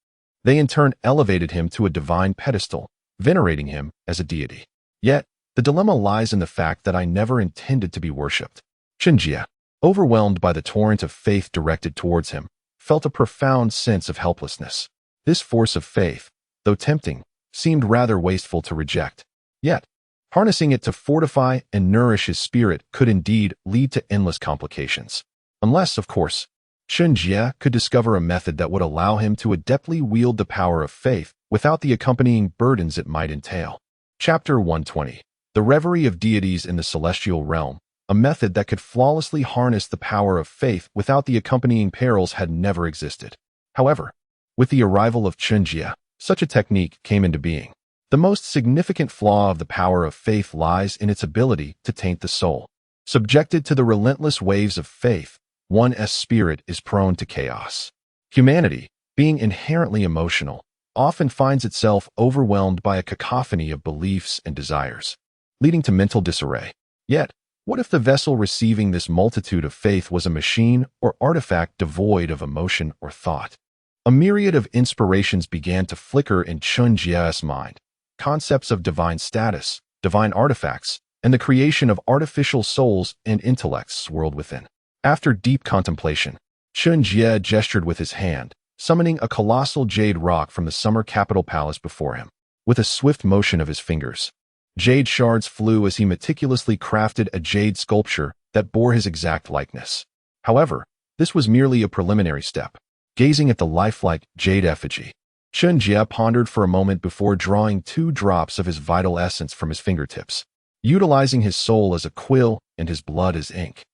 they in turn elevated him to a divine pedestal, venerating him as a deity. Yet, the dilemma lies in the fact that I never intended to be worshipped. Chen Jie, overwhelmed by the torrent of faith directed towards him, felt a profound sense of helplessness. This force of faith, though tempting, seemed rather wasteful to reject. Yet, harnessing it to fortify and nourish his spirit could indeed lead to endless complications. Unless, of course, Chen Jie could discover a method that would allow him to adeptly wield the power of faith without the accompanying burdens it might entail. Chapter 120. The Reverie of Deities in the Celestial Realm. A method that could flawlessly harness the power of faith without the accompanying perils had never existed. However, with the arrival of Chen Jie, such a technique came into being. The most significant flaw of the power of faith lies in its ability to taint the soul. Subjected to the relentless waves of faith, one's spirit is prone to chaos. Humanity, being inherently emotional, often finds itself overwhelmed by a cacophony of beliefs and desires, leading to mental disarray. Yet, what if the vessel receiving this multitude of faith was a machine or artifact devoid of emotion or thought? A myriad of inspirations began to flicker in Chen Jie's mind. Concepts of divine status, divine artifacts, and the creation of artificial souls and intellects swirled within. After deep contemplation, Chen Jie gestured with his hand, summoning a colossal jade rock from the summer capital palace before him. With a swift motion of his fingers, jade shards flew as he meticulously crafted a jade sculpture that bore his exact likeness. However, this was merely a preliminary step. Gazing at the lifelike jade effigy, Chen Jie pondered for a moment before drawing 2 drops of his vital essence from his fingertips. Utilizing his soul as a quill and his blood as ink,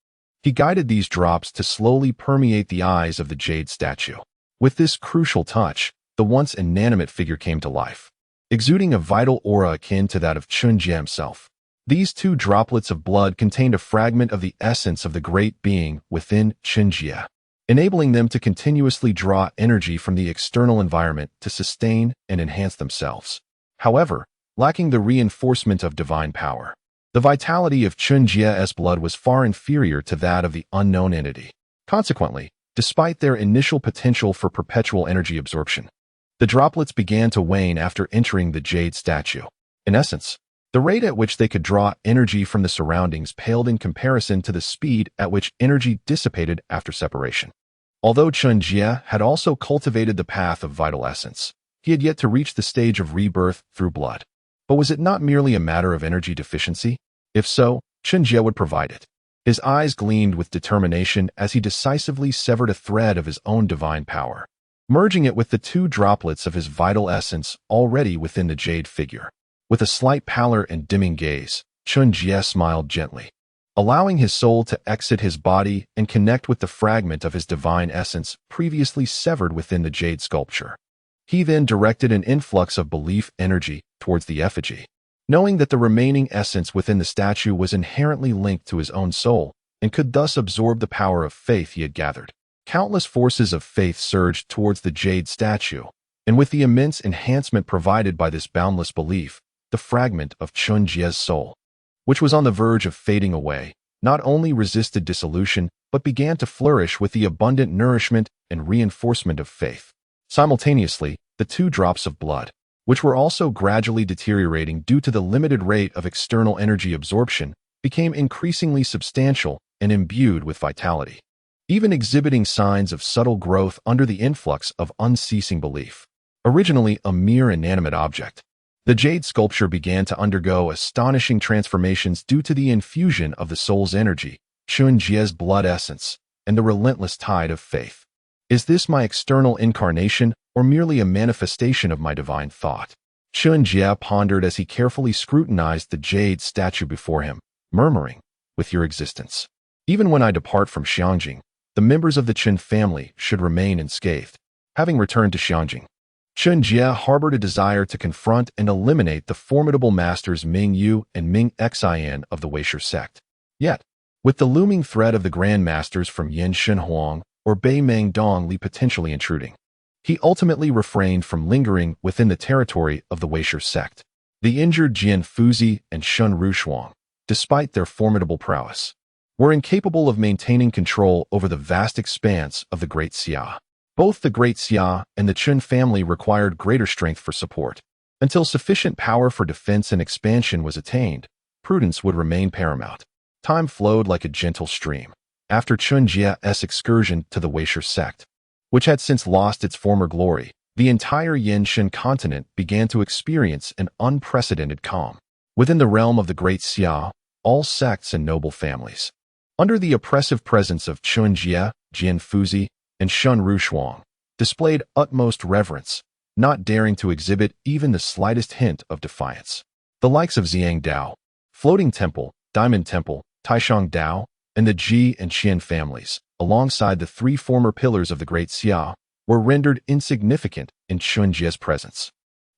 he guided these drops to slowly permeate the eyes of the jade statue. With this crucial touch, the once inanimate figure came to life, exuding a vital aura akin to that of Chen Jie himself. These 2 droplets of blood contained a fragment of the essence of the great being within Chen Jie, enabling them to continuously draw energy from the external environment to sustain and enhance themselves. However, lacking the reinforcement of divine power, the vitality of Chen Jie's blood was far inferior to that of the unknown entity. Consequently, despite their initial potential for perpetual energy absorption, the droplets began to wane after entering the jade statue. In essence, the rate at which they could draw energy from the surroundings paled in comparison to the speed at which energy dissipated after separation. Although Chen Jie had also cultivated the path of vital essence, he had yet to reach the stage of rebirth through blood. But was it not merely a matter of energy deficiency? If so, Chen Jie would provide it. His eyes gleamed with determination as he decisively severed a thread of his own divine power, merging it with the 2 droplets of his vital essence already within the jade figure. With a slight pallor and dimming gaze, Chen Jie smiled gently, allowing his soul to exit his body and connect with the fragment of his divine essence previously severed within the jade sculpture. He then directed an influx of belief energy towards the effigy, knowing that the remaining essence within the statue was inherently linked to his own soul and could thus absorb the power of faith he had gathered. Countless forces of faith surged towards the jade statue, and with the immense enhancement provided by this boundless belief, the fragment of Chen Jie's soul, which was on the verge of fading away, not only resisted dissolution, but began to flourish with the abundant nourishment and reinforcement of faith. Simultaneously, the 2 drops of blood, which were also gradually deteriorating due to the limited rate of external energy absorption, became increasingly substantial and imbued with vitality, even exhibiting signs of subtle growth under the influx of unceasing belief. Originally a mere inanimate object, the jade sculpture began to undergo astonishing transformations due to the infusion of the soul's energy, Chen Jie's blood essence, and the relentless tide of faith. Is this my external incarnation or merely a manifestation of my divine thought? Chen Jie pondered as he carefully scrutinized the jade statue before him, murmuring, "With your existence, even when I depart from Xiangjing, the members of the Chen family should remain unscathed. Having returned to Xianjing, Chen Jie harbored a desire to confront and eliminate the formidable masters Ming Yu and Ming Xian of the Weisher sect. Yet, with the looming threat of the Grand Masters from Yin Shenhuang or Bei Meng Dongli potentially intruding, he ultimately refrained from lingering within the territory of the Weisher sect. The injured Jian Fuzi and Shun Rushuang, despite their formidable prowess, were incapable of maintaining control over the vast expanse of the Great Xia. Both the Great Xia and the Chen family required greater strength for support. Until sufficient power for defense and expansion was attained, prudence would remain paramount. Time flowed like a gentle stream. After Chen Jie's excursion to the Weisher sect, which had since lost its former glory, the entire Yanshan continent began to experience an unprecedented calm. Within the realm of the Great Xia, all sects and noble families, under the oppressive presence of Chen Jie, Jian Fuzi, and Shun Rushuang, displayed utmost reverence, not daring to exhibit even the slightest hint of defiance. The likes of Xiang Dao, Floating Temple, Diamond Temple, Taishang Dao, and the Ji and Qian families, alongside the three former pillars of the Great Xia, were rendered insignificant in Chen Jie's presence.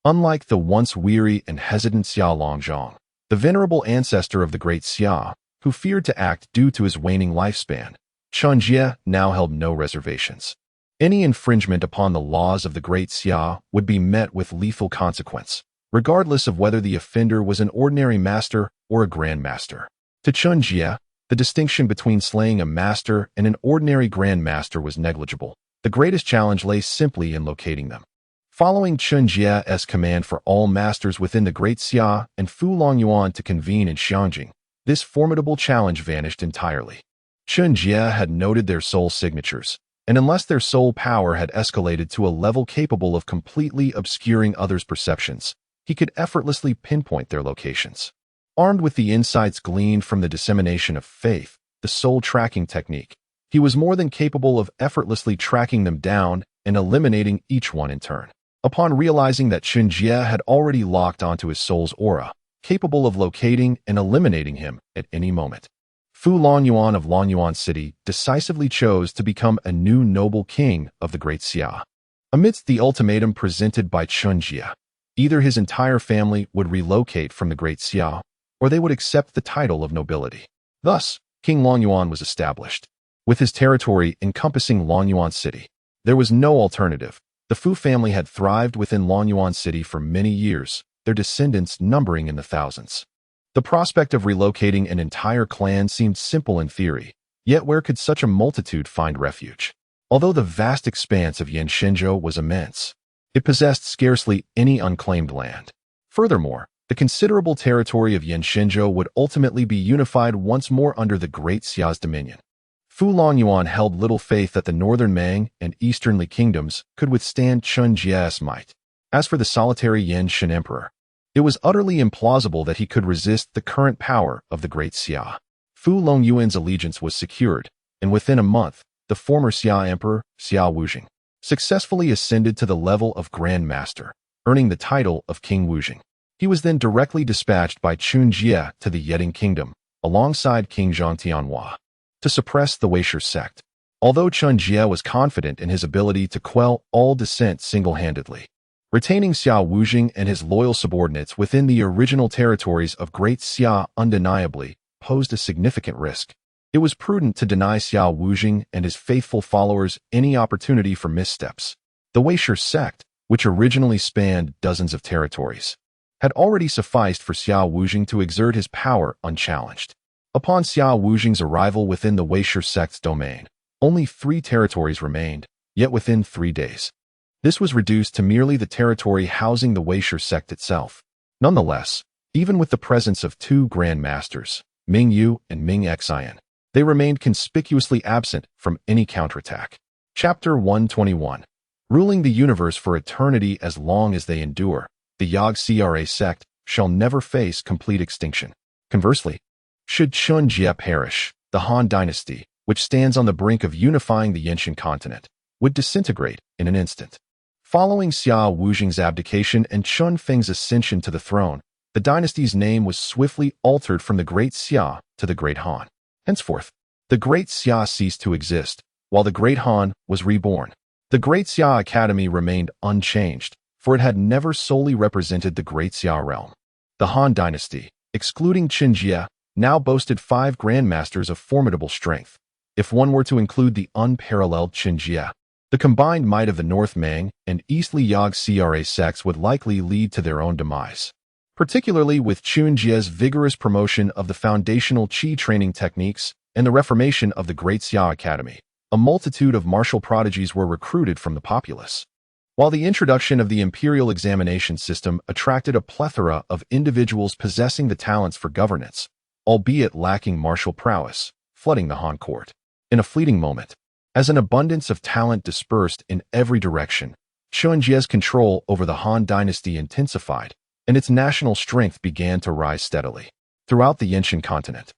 Unlike the once weary and hesitant Xia Longzhong, the venerable ancestor of the Great Xia, who feared to act due to his waning lifespan, Chen Jie now held no reservations. Any infringement upon the laws of the Great Xia would be met with lethal consequence, regardless of whether the offender was an ordinary master or a grand master. To Chen Jie, the distinction between slaying a master and an ordinary grand master was negligible. The greatest challenge lay simply in locating them. Following Chen Jie's command for all masters within the Great Xia and Fu Longyuan to convene in Xianjing, this formidable challenge vanished entirely. Chen Jie had noted their soul signatures, and unless their soul power had escalated to a level capable of completely obscuring others' perceptions, he could effortlessly pinpoint their locations. Armed with the insights gleaned from the dissemination of faith, the soul tracking technique, he was more than capable of effortlessly tracking them down and eliminating each one in turn. Upon realizing that Chen Jie had already locked onto his soul's aura, capable of locating and eliminating him at any moment, Fu Longyuan of Longyuan City decisively chose to become a new noble king of the Great Xia. Amidst the ultimatum presented by Chen Jie, either his entire family would relocate from the Great Xia, or they would accept the title of nobility. Thus, King Longyuan was established. With his territory encompassing Longyuan City, there was no alternative. The Fu family had thrived within Longyuan City for many years, their descendants numbering in the thousands. The prospect of relocating an entire clan seemed simple in theory, yet where could such a multitude find refuge? Although the vast expanse of Yanshenzhou was immense, it possessed scarcely any unclaimed land. Furthermore, the considerable territory of Yanshenzhou would ultimately be unified once more under the Great Xia's dominion. Fu Longyuan held little faith that the northern Mang and eastern Li kingdoms could withstand Chen Jie's might. As for the solitary Yan Shan emperor, it was utterly implausible that he could resist the current power of the Great Xia. Fu Longyuan's allegiance was secured, and within a month, the former Xia emperor, Xia Wuzhing, successfully ascended to the level of Grand Master, earning the title of King Wuzhing. He was then directly dispatched by Chen Jie to the Yeding Kingdom, alongside King Zhang Tianhua, to suppress the Weisher sect. Although Chen Jie was confident in his ability to quell all dissent single-handedly, retaining Xia Wuzhing and his loyal subordinates within the original territories of Great Xia undeniably posed a significant risk. It was prudent to deny Xia Wuzhing and his faithful followers any opportunity for missteps. The Weisher sect, which originally spanned dozens of territories, had already sufficed for Xia Wuzhing to exert his power unchallenged. Upon Xia Wuzhing's arrival within the Weisher sect's domain, only 3 territories remained, yet within 3 days, this was reduced to merely the territory housing the Weisher sect itself. Nonetheless, even with the presence of 2 Grand Masters, Ming Yu and Ming Xian, they remained conspicuously absent from any counterattack. Chapter 121. Ruling the universe for eternity as long as they endure, the Yog Cra sect shall never face complete extinction. Conversely, should Chen Jie perish, the Han dynasty, which stands on the brink of unifying the Yanshan continent, would disintegrate in an instant. Following Xia Wuzhing's abdication and Chen Feng's ascension to the throne, the dynasty's name was swiftly altered from the Great Xia to the Great Han. Henceforth, the Great Xia ceased to exist, while the Great Han was reborn. The Great Xia Academy remained unchanged, for it had never solely represented the Great Xia realm. The Han dynasty, excluding Chen Jie, now boasted 5 grandmasters of formidable strength. If one were to include the unparalleled Chen Jie, the combined might of the North Mang and East Liang Cra sects would likely lead to their own demise. Particularly with Chen Jie's vigorous promotion of the foundational Qi training techniques and the reformation of the Great Xia Academy, a multitude of martial prodigies were recruited from the populace. While the introduction of the imperial examination system attracted a plethora of individuals possessing the talents for governance, albeit lacking martial prowess, flooding the Han court. In a fleeting moment, as an abundance of talent dispersed in every direction, Chen Jie's control over the Han dynasty intensified, and its national strength began to rise steadily. Throughout the ancient continent,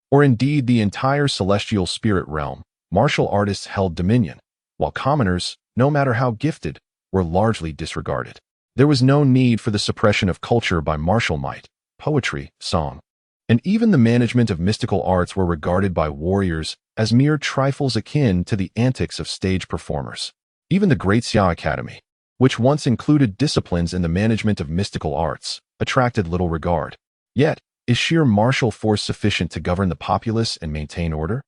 or indeed the entire celestial spirit realm, martial artists held dominion, while commoners, no matter how gifted, were largely disregarded. There was no need for the suppression of culture by martial might, poetry, song, and even the management of mystical arts were regarded by warriors as mere trifles akin to the antics of stage performers. Even the Great Xia Academy, which once included disciplines in the management of mystical arts, attracted little regard. Yet, is sheer martial force sufficient to govern the populace and maintain order?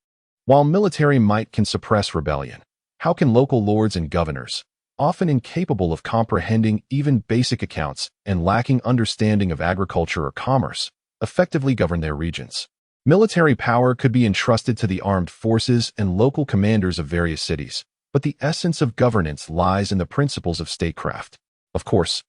While military might can suppress rebellion, how can local lords and governors, often incapable of comprehending even basic accounts and lacking understanding of agriculture or commerce, effectively govern their regions? Military power could be entrusted to the armed forces and local commanders of various cities, but the essence of governance lies in the principles of statecraft. Of course,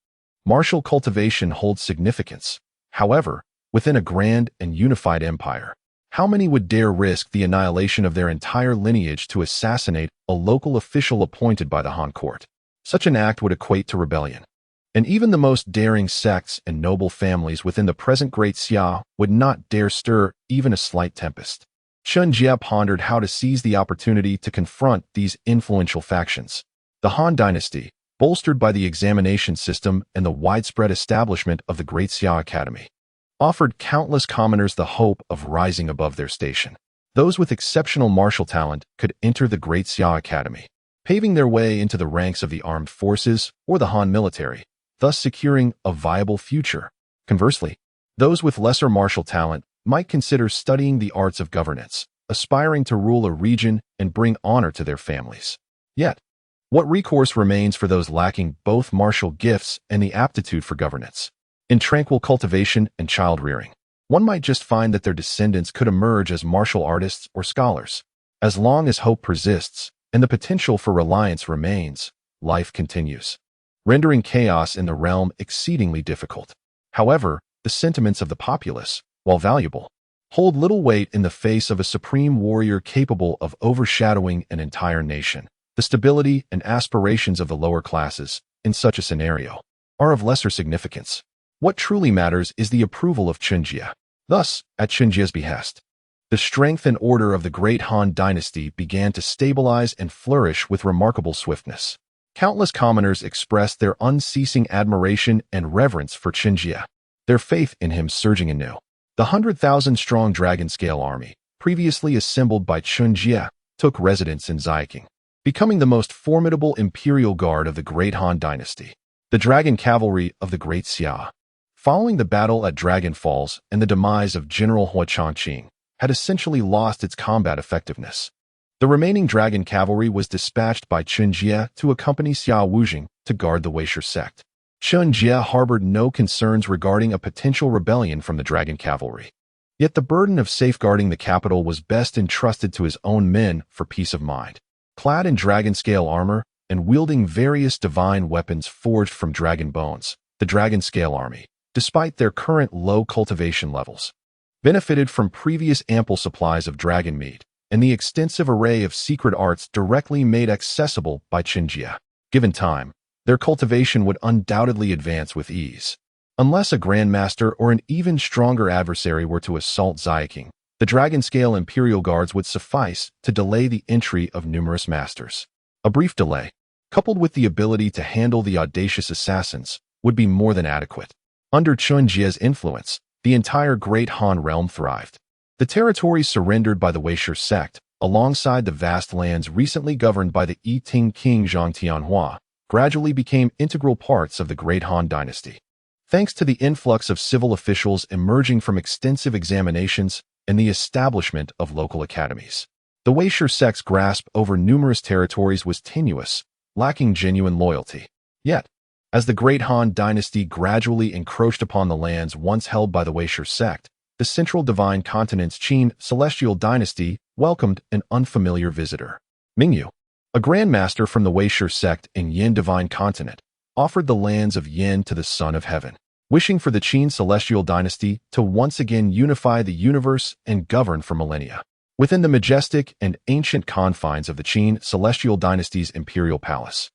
martial cultivation holds significance. However, within a grand and unified empire, how many would dare risk the annihilation of their entire lineage to assassinate a local official appointed by the Han court? Such an act would equate to rebellion. And even the most daring sects and noble families within the present Great Xia would not dare stir even a slight tempest. Chen Jie pondered how to seize the opportunity to confront these influential factions. The Han dynasty, bolstered by the examination system and the widespread establishment of the Great Xia Academy, offered countless commoners the hope of rising above their station. Those with exceptional martial talent could enter the Great Xia Academy, paving their way into the ranks of the armed forces or the Han military, thus securing a viable future. Conversely, those with lesser martial talent might consider studying the arts of governance, aspiring to rule a region and bring honor to their families. Yet, what recourse remains for those lacking both martial gifts and the aptitude for governance? In tranquil cultivation and child-rearing, one might just find that their descendants could emerge as martial artists or scholars. As long as hope persists and the potential for reliance remains, life continues, rendering chaos in the realm exceedingly difficult. However, the sentiments of the populace, while valuable, hold little weight in the face of a supreme warrior capable of overshadowing an entire nation. The stability and aspirations of the lower classes, in such a scenario, are of lesser significance. What truly matters is the approval of Chen Jie. Thus, at Chen Jie's behest, the strength and order of the great Han dynasty began to stabilize and flourish with remarkable swiftness. Countless commoners expressed their unceasing admiration and reverence for Chen Jie, their faith in him surging anew. The 100,000-strong dragon-scale army, previously assembled by Chen Jie, took residence in Xiaking, becoming the most formidable imperial guard of the great Han dynasty. The dragon cavalry of the Great Xia, following the battle at Dragon Falls and the demise of General Hua Changqing, had essentially lost its combat effectiveness. The remaining dragon cavalry was dispatched by Chen Jie to accompany Xia Wuzheng to guard the Weisher sect. Chen Jie harbored no concerns regarding a potential rebellion from the dragon cavalry. Yet the burden of safeguarding the capital was best entrusted to his own men for peace of mind. Clad in dragon-scale armor and wielding various divine weapons forged from dragon bones, the dragon-scale army, despite their current low cultivation levels, benefited from previous ample supplies of dragon meat and the extensive array of secret arts directly made accessible by Chen Jie. Given time, their cultivation would undoubtedly advance with ease. Unless a grandmaster or an even stronger adversary were to assault Xiaking, the dragon-scale imperial guards would suffice to delay the entry of numerous masters. A brief delay, coupled with the ability to handle the audacious assassins, would be more than adequate. Under Chen Jie's influence, the entire Great Han realm thrived. The territories surrendered by the Weisher sect, alongside the vast lands recently governed by the Yiting king Zhang Tianhua, gradually became integral parts of the Great Han Dynasty. Thanks to the influx of civil officials emerging from extensive examinations and the establishment of local academies, the Weishur sect's grasp over numerous territories was tenuous, lacking genuine loyalty. Yet, as the Great Han Dynasty gradually encroached upon the lands once held by the Weishur sect, the central divine continent's Qin celestial dynasty welcomed an unfamiliar visitor. Mingyu, a grandmaster from the Weishur sect in Yin divine continent, offered the lands of Yin to the Son of Heaven, wishing for the Qin celestial dynasty to once again unify the universe and govern for millennia. Within the majestic and ancient confines of the Qin celestial dynasty's imperial palace,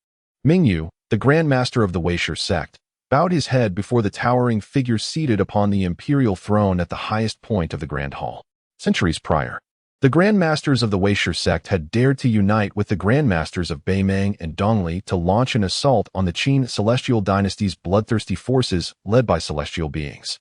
Mingyu, the grandmaster of the Weishur sect, bowed his head before the towering figure seated upon the imperial throne at the highest point of the Grand Hall. Centuries prior, the grandmasters of the Weishur sect had dared to unite with the grandmasters of Beimang and Dongli to launch an assault on the Qin celestial dynasty's bloodthirsty forces led by celestial beings,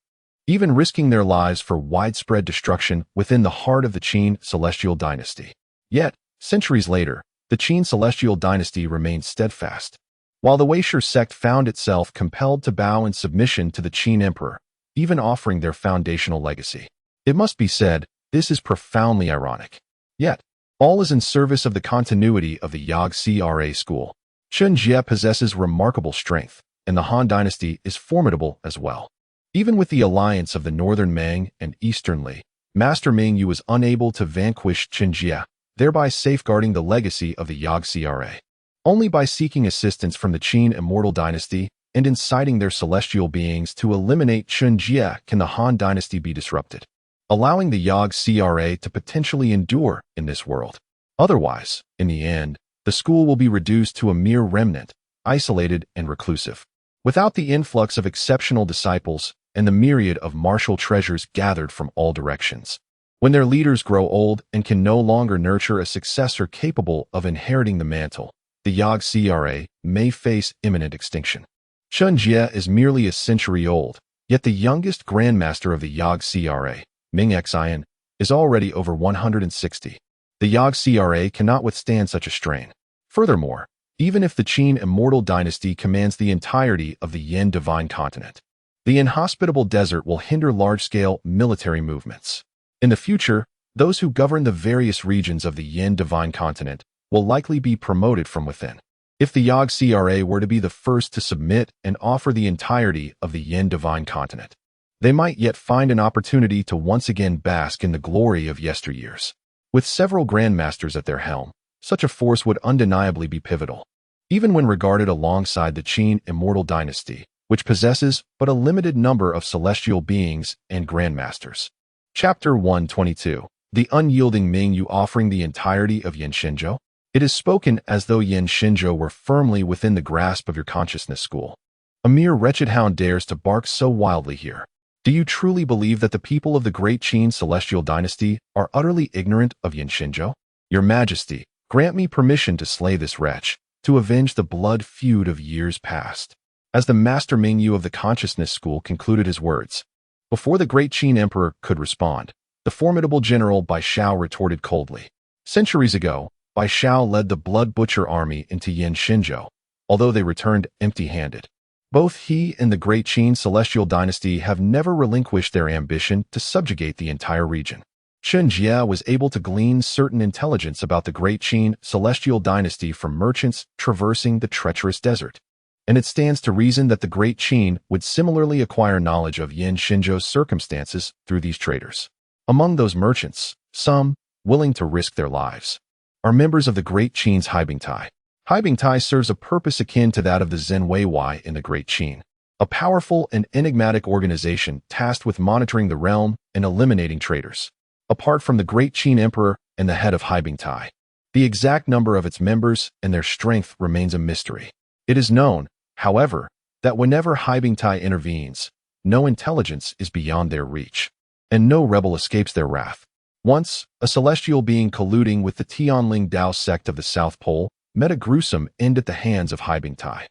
even risking their lives for widespread destruction within the heart of the Qin celestial dynasty. Yet, centuries later, the Qin celestial dynasty remained steadfast. While the Weishur sect found itself compelled to bow in submission to the Qin emperor, even offering their foundational legacy. It must be said, this is profoundly ironic. Yet, all is in service of the continuity of the Yag-Cra school. Chen Jie possesses remarkable strength, and the Han dynasty is formidable as well. Even with the alliance of the northern Meng and eastern Li, Master Mingyu was unable to vanquish Chen Jie, thereby safeguarding the legacy of the Yag-Cra. Only by seeking assistance from the Qin immortal dynasty and inciting their celestial beings to eliminate Chen Jie can the Han dynasty be disrupted, allowing the Yag-Cra to potentially endure in this world. Otherwise, in the end, the school will be reduced to a mere remnant, isolated and reclusive. Without the influx of exceptional disciples and the myriad of martial treasures gathered from all directions. When their leaders grow old and can no longer nurture a successor capable of inheriting the mantle, the Yag-Cra may face imminent extinction. Chen Jie is merely a century old, yet the youngest grandmaster of the Yag-Cra, Ming Xian, is already over 160. The Yag-Cra cannot withstand such a strain. Furthermore, even if the Qin immortal dynasty commands the entirety of the Yin divine continent, the inhospitable desert will hinder large-scale military movements. In the future, those who govern the various regions of the Yin divine continent will likely be promoted from within. If the Yag-Cra were to be the first to submit and offer the entirety of the Yin divine continent, they might yet find an opportunity to once again bask in the glory of yesteryears. With several grandmasters at their helm, such a force would undeniably be pivotal, even when regarded alongside the Qin immortal dynasty, which possesses but a limited number of celestial beings and grandmasters. Chapter 122. The unyielding Mingyu offering the entirety of Yin Shenzhou. It is spoken as though Yin Shenzhou were firmly within the grasp of your consciousness school. A mere wretched hound dares to bark so wildly here. Do you truly believe that the people of the great Qin celestial dynasty are utterly ignorant of Yin Shenzhou? Your Majesty, grant me permission to slay this wretch, to avenge the blood feud of years past. As the Master Mingyu of the consciousness school concluded his words, before the great Qin emperor could respond, the formidable general Bai Shao retorted coldly. Centuries ago, Bai Shao led the blood butcher army into Yin Shenzhou, although they returned empty-handed. Both he and the great Qin celestial dynasty have never relinquished their ambition to subjugate the entire region. Chen Jie was able to glean certain intelligence about the great Qin celestial dynasty from merchants traversing the treacherous desert, and it stands to reason that the great Qin would similarly acquire knowledge of Yin Shenzhou's circumstances through these traders. Among those merchants, some, willing to risk their lives, are members of the great Qin's Haibingtai. Haibingtai serves a purpose akin to that of the Zhen Weiwei in the great Qin, a powerful and enigmatic organization tasked with monitoring the realm and eliminating traitors. Apart from the great Qin emperor and the head of Haibingtai, the exact number of its members and their strength remains a mystery. It is known, however, that whenever Haibingtai intervenes, no intelligence is beyond their reach, and no rebel escapes their wrath. Once, a celestial being colluding with the Tianling Dao sect of the South Pole met a gruesome end at the hands of Haibingtai.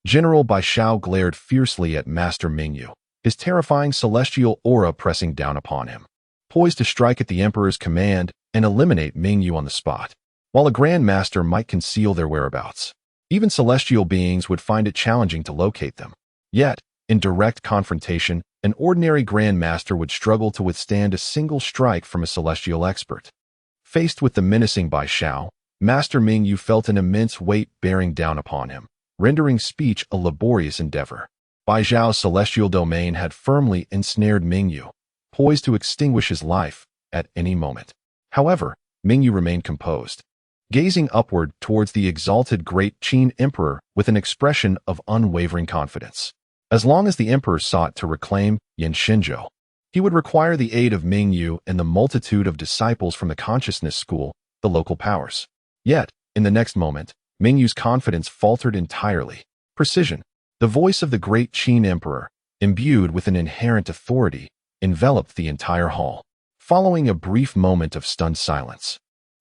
General Bai Shao glared fiercely at Master Mingyu, his terrifying celestial aura pressing down upon him. poised to strike at the emperor's command and eliminate Mingyu on the spot. While a Grand Master might conceal their whereabouts, even celestial beings would find it challenging to locate them. Yet, in direct confrontation, an ordinary Grand Master would struggle to withstand a single strike from a celestial expert. Faced with the menacing Bai Xiao, Master Mingyu felt an immense weight bearing down upon him, rendering speech a laborious endeavor. Bai Xiao's celestial domain had firmly ensnared Mingyu, poised to extinguish his life at any moment. However, Mingyu remained composed, gazing upward towards the exalted great Qin emperor with an expression of unwavering confidence. As long as the emperor sought to reclaim Yanshenzhou, he would require the aid of Mingyu and the multitude of disciples from the consciousness school, the local powers. Yet, in the next moment, Mingyu's confidence faltered entirely. Precision, the voice of the great Qin emperor, imbued with an inherent authority, enveloped the entire hall. Following a brief moment of stunned silence,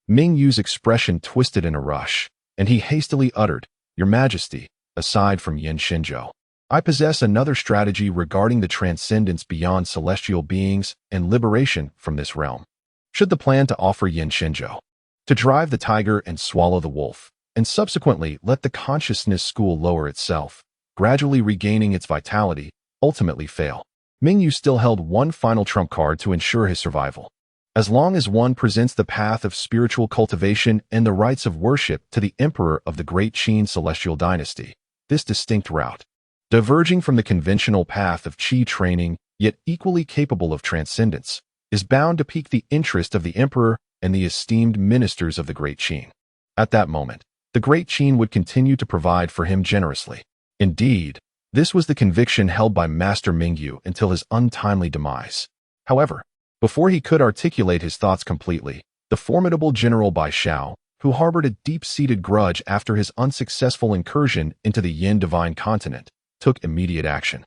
Mingyu's expression twisted in a rush, and he hastily uttered, "Your Majesty, aside from Yanshenzhou, I possess another strategy regarding the transcendence beyond celestial beings and liberation from this realm. Should the plan to offer Yanshenzhou, to drive the tiger and swallow the wolf, and subsequently let the consciousness school lower itself, gradually regaining its vitality, ultimately fail, Mingyu still held one final trump card to ensure his survival. As long as one presents the path of spiritual cultivation and the rites of worship to the emperor of the great Qin celestial dynasty, this distinct route, diverging from the conventional path of Qi training, yet equally capable of transcendence, is bound to pique the interest of the emperor and the esteemed ministers of the great Qin. At that moment, the great Qin would continue to provide for him generously. Indeed, this was the conviction held by Master Mingyu until his untimely demise. However, before he could articulate his thoughts completely, the formidable General Bai Xiao, who harbored a deep-seated grudge after his unsuccessful incursion into the Yin divine continent, took immediate action.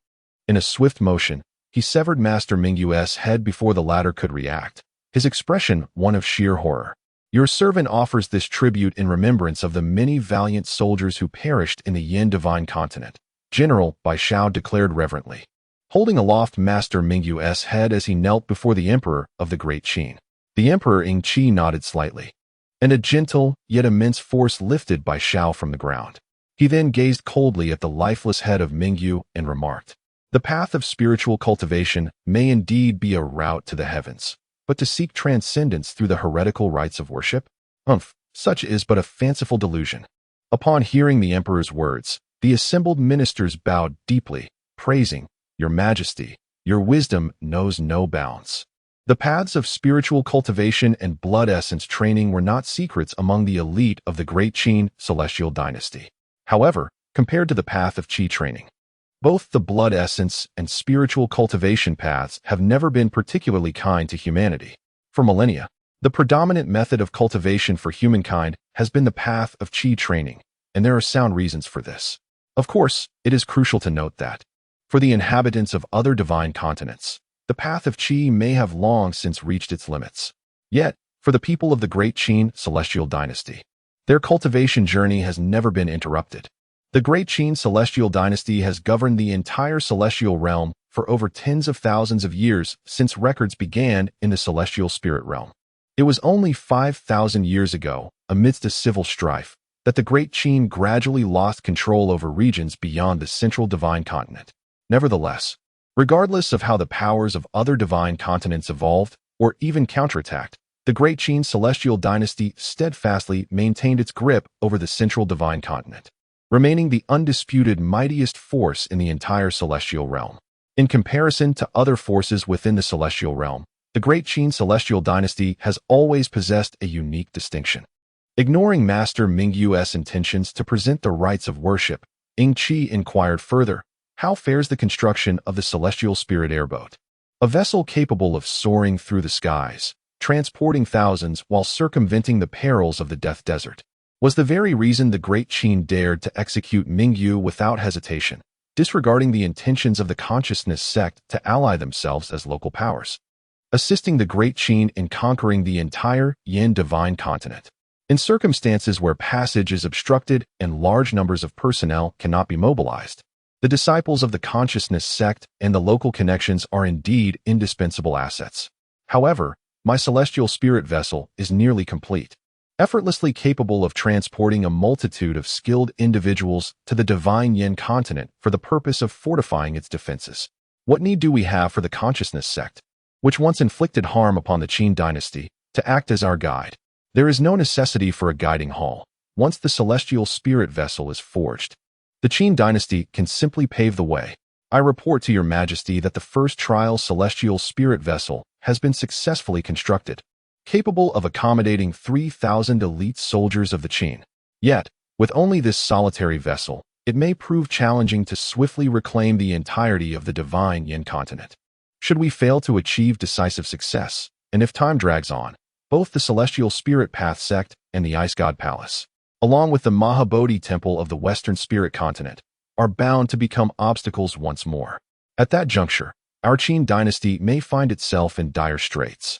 In a swift motion, he severed Master Mingyu's head before the latter could react, his expression one of sheer horror. "Your servant offers this tribute in remembrance of the many valiant soldiers who perished in the Yin divine continent," General Bai Xiao declared reverently, holding aloft Master Mingyu's head as he knelt before the emperor of the great Qin. The emperor Ing Qi nodded slightly, and a gentle yet immense force lifted Bai Xiao from the ground. He then gazed coldly at the lifeless head of Mingyu and remarked, "The path of spiritual cultivation may indeed be a route to the heavens, but to seek transcendence through the heretical rites of worship? Such is but a fanciful delusion." Upon hearing the emperor's words, the assembled ministers bowed deeply, praising, "Your Majesty, your wisdom knows no bounds." The paths of spiritual cultivation and blood essence training were not secrets among the elite of the great Qin celestial dynasty. However, compared to the path of Qi training, both the blood essence and spiritual cultivation paths have never been particularly kind to humanity. For millennia, the predominant method of cultivation for humankind has been the path of Qi training, and there are sound reasons for this. Of course, it is crucial to note that, for the inhabitants of other divine continents, the path of Qi may have long since reached its limits. Yet, for the people of the great Qin celestial dynasty, their cultivation journey has never been interrupted. The great Qin celestial dynasty has governed the entire celestial realm for over tens of thousands of years since records began in the celestial spirit realm. It was only 5,000 years ago, amidst a civil strife, that the great Qin gradually lost control over regions beyond the central divine continent. Nevertheless, regardless of how the powers of other divine continents evolved or even counterattacked, the great Qin celestial dynasty steadfastly maintained its grip over the central divine continent, remaining the undisputed mightiest force in the entire celestial realm. In comparison to other forces within the celestial realm, the great Qin celestial dynasty has always possessed a unique distinction. Ignoring Master Mingyu's intentions to present the rites of worship, Ing Qi inquired further, "How fares the construction of the celestial spirit airboat? A vessel capable of soaring through the skies, transporting thousands while circumventing the perils of the Death Desert," was the very reason the great Qin dared to execute Mingyu without hesitation, disregarding the intentions of the consciousness sect to ally themselves as local powers, assisting the great Qin in conquering the entire Yin divine continent. In circumstances where passage is obstructed and large numbers of personnel cannot be mobilized, the disciples of the consciousness sect and the local connections are indeed indispensable assets. However, my celestial spirit vessel is nearly complete, effortlessly capable of transporting a multitude of skilled individuals to the divine Yin continent for the purpose of fortifying its defenses. What need do we have for the consciousness sect, which once inflicted harm upon the Qin dynasty, to act as our guide? There is no necessity for a guiding hall. Once the celestial spirit vessel is forged, the Qin dynasty can simply pave the way. I report to your majesty that the first trial celestial spirit vessel has been successfully constructed, capable of accommodating 3,000 elite soldiers of the Qin. Yet, with only this solitary vessel, it may prove challenging to swiftly reclaim the entirety of the divine Yin continent. Should we fail to achieve decisive success, and if time drags on, both the Celestial Spirit Path sect and the Ice God Palace, along with the Mahabodhi Temple of the Western Spirit Continent, are bound to become obstacles once more. At that juncture, our Qin dynasty may find itself in dire straits.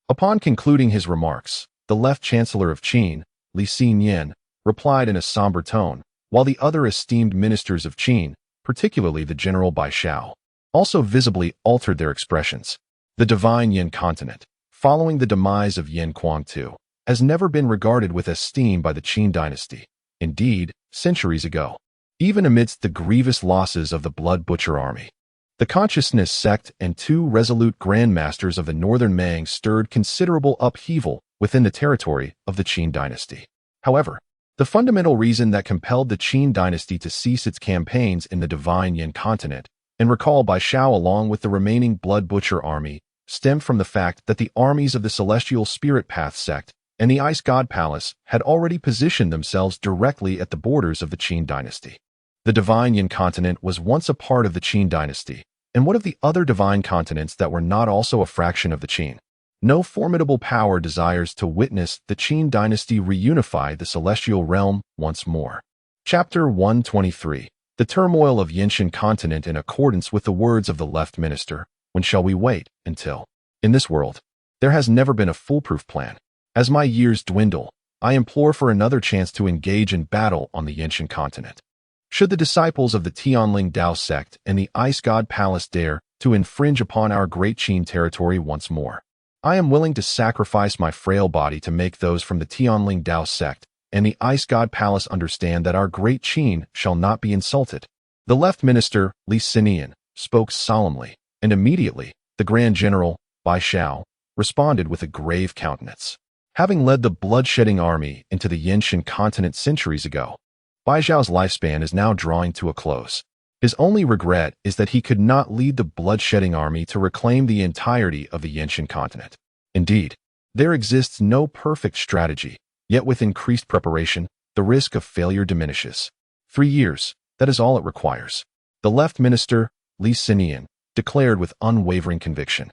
Upon concluding his remarks, the left chancellor of Qin, Li Xinyan, replied in a somber tone, while the other esteemed ministers of Qin, particularly the General Bai Shao, also visibly altered their expressions. The divine Yin continent, following the demise of Yin Kuang-tu, has never been regarded with esteem by the Qin dynasty. Indeed, centuries ago, even amidst the grievous losses of the Blood Butcher army, the Consciousness sect and two resolute grandmasters of the northern Mang stirred considerable upheaval within the territory of the Qin dynasty. However, the fundamental reason that compelled the Qin dynasty to cease its campaigns in the divine Yin continent and recall Bai Shao along with the remaining Blood Butcher army stemmed from the fact that the armies of the Celestial Spirit Path sect and the Ice God Palace had already positioned themselves directly at the borders of the Qin dynasty. The divine Yin continent was once a part of the Qin dynasty, and what of the other divine continents that were not also a fraction of the Qin? No formidable power desires to witness the Qin dynasty reunify the celestial realm once more. Chapter 123. The turmoil of Yinshan continent in accordance with the words of the left minister. When shall we wait until? In this world, there has never been a foolproof plan. As my years dwindle, I implore for another chance to engage in battle on the Yinshan continent. Should the disciples of the Tianling Dao sect and the Ice God Palace dare to infringe upon our great Qin territory once more, I am willing to sacrifice my frail body to make those from the Tianling Dao sect and the Ice God Palace understand that our great Qin shall not be insulted. The left minister, Li Xinyan, spoke solemnly, and immediately, the Grand General, Bai Shao, responded with a grave countenance. Having led the bloodshedding army into the Yinshan continent centuries ago, Bai Shao's lifespan is now drawing to a close. His only regret is that he could not lead the bloodshedding army to reclaim the entirety of the Yinshan continent. Indeed, there exists no perfect strategy, yet with increased preparation, the risk of failure diminishes. 3 years, that is all it requires. The left minister, Li Xinyan, declared with unwavering conviction.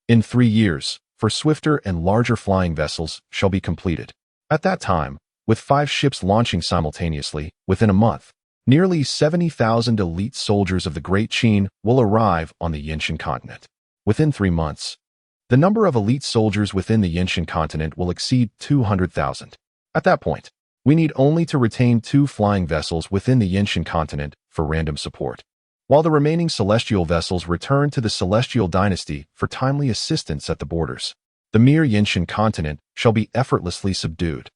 In 3 years, for swifter and larger flying vessels shall be completed. At that time, with 5 ships launching simultaneously, within a month, nearly 70,000 elite soldiers of the Great Qin will arrive on the Yinshan continent. Within 3 months, the number of elite soldiers within the Yinshan continent will exceed 200,000. At that point, we need only to retain 2 flying vessels within the Yinshan continent for random support, while the remaining celestial vessels return to the Celestial Dynasty for timely assistance at the borders. The mere Yinshan continent shall be effortlessly subdued.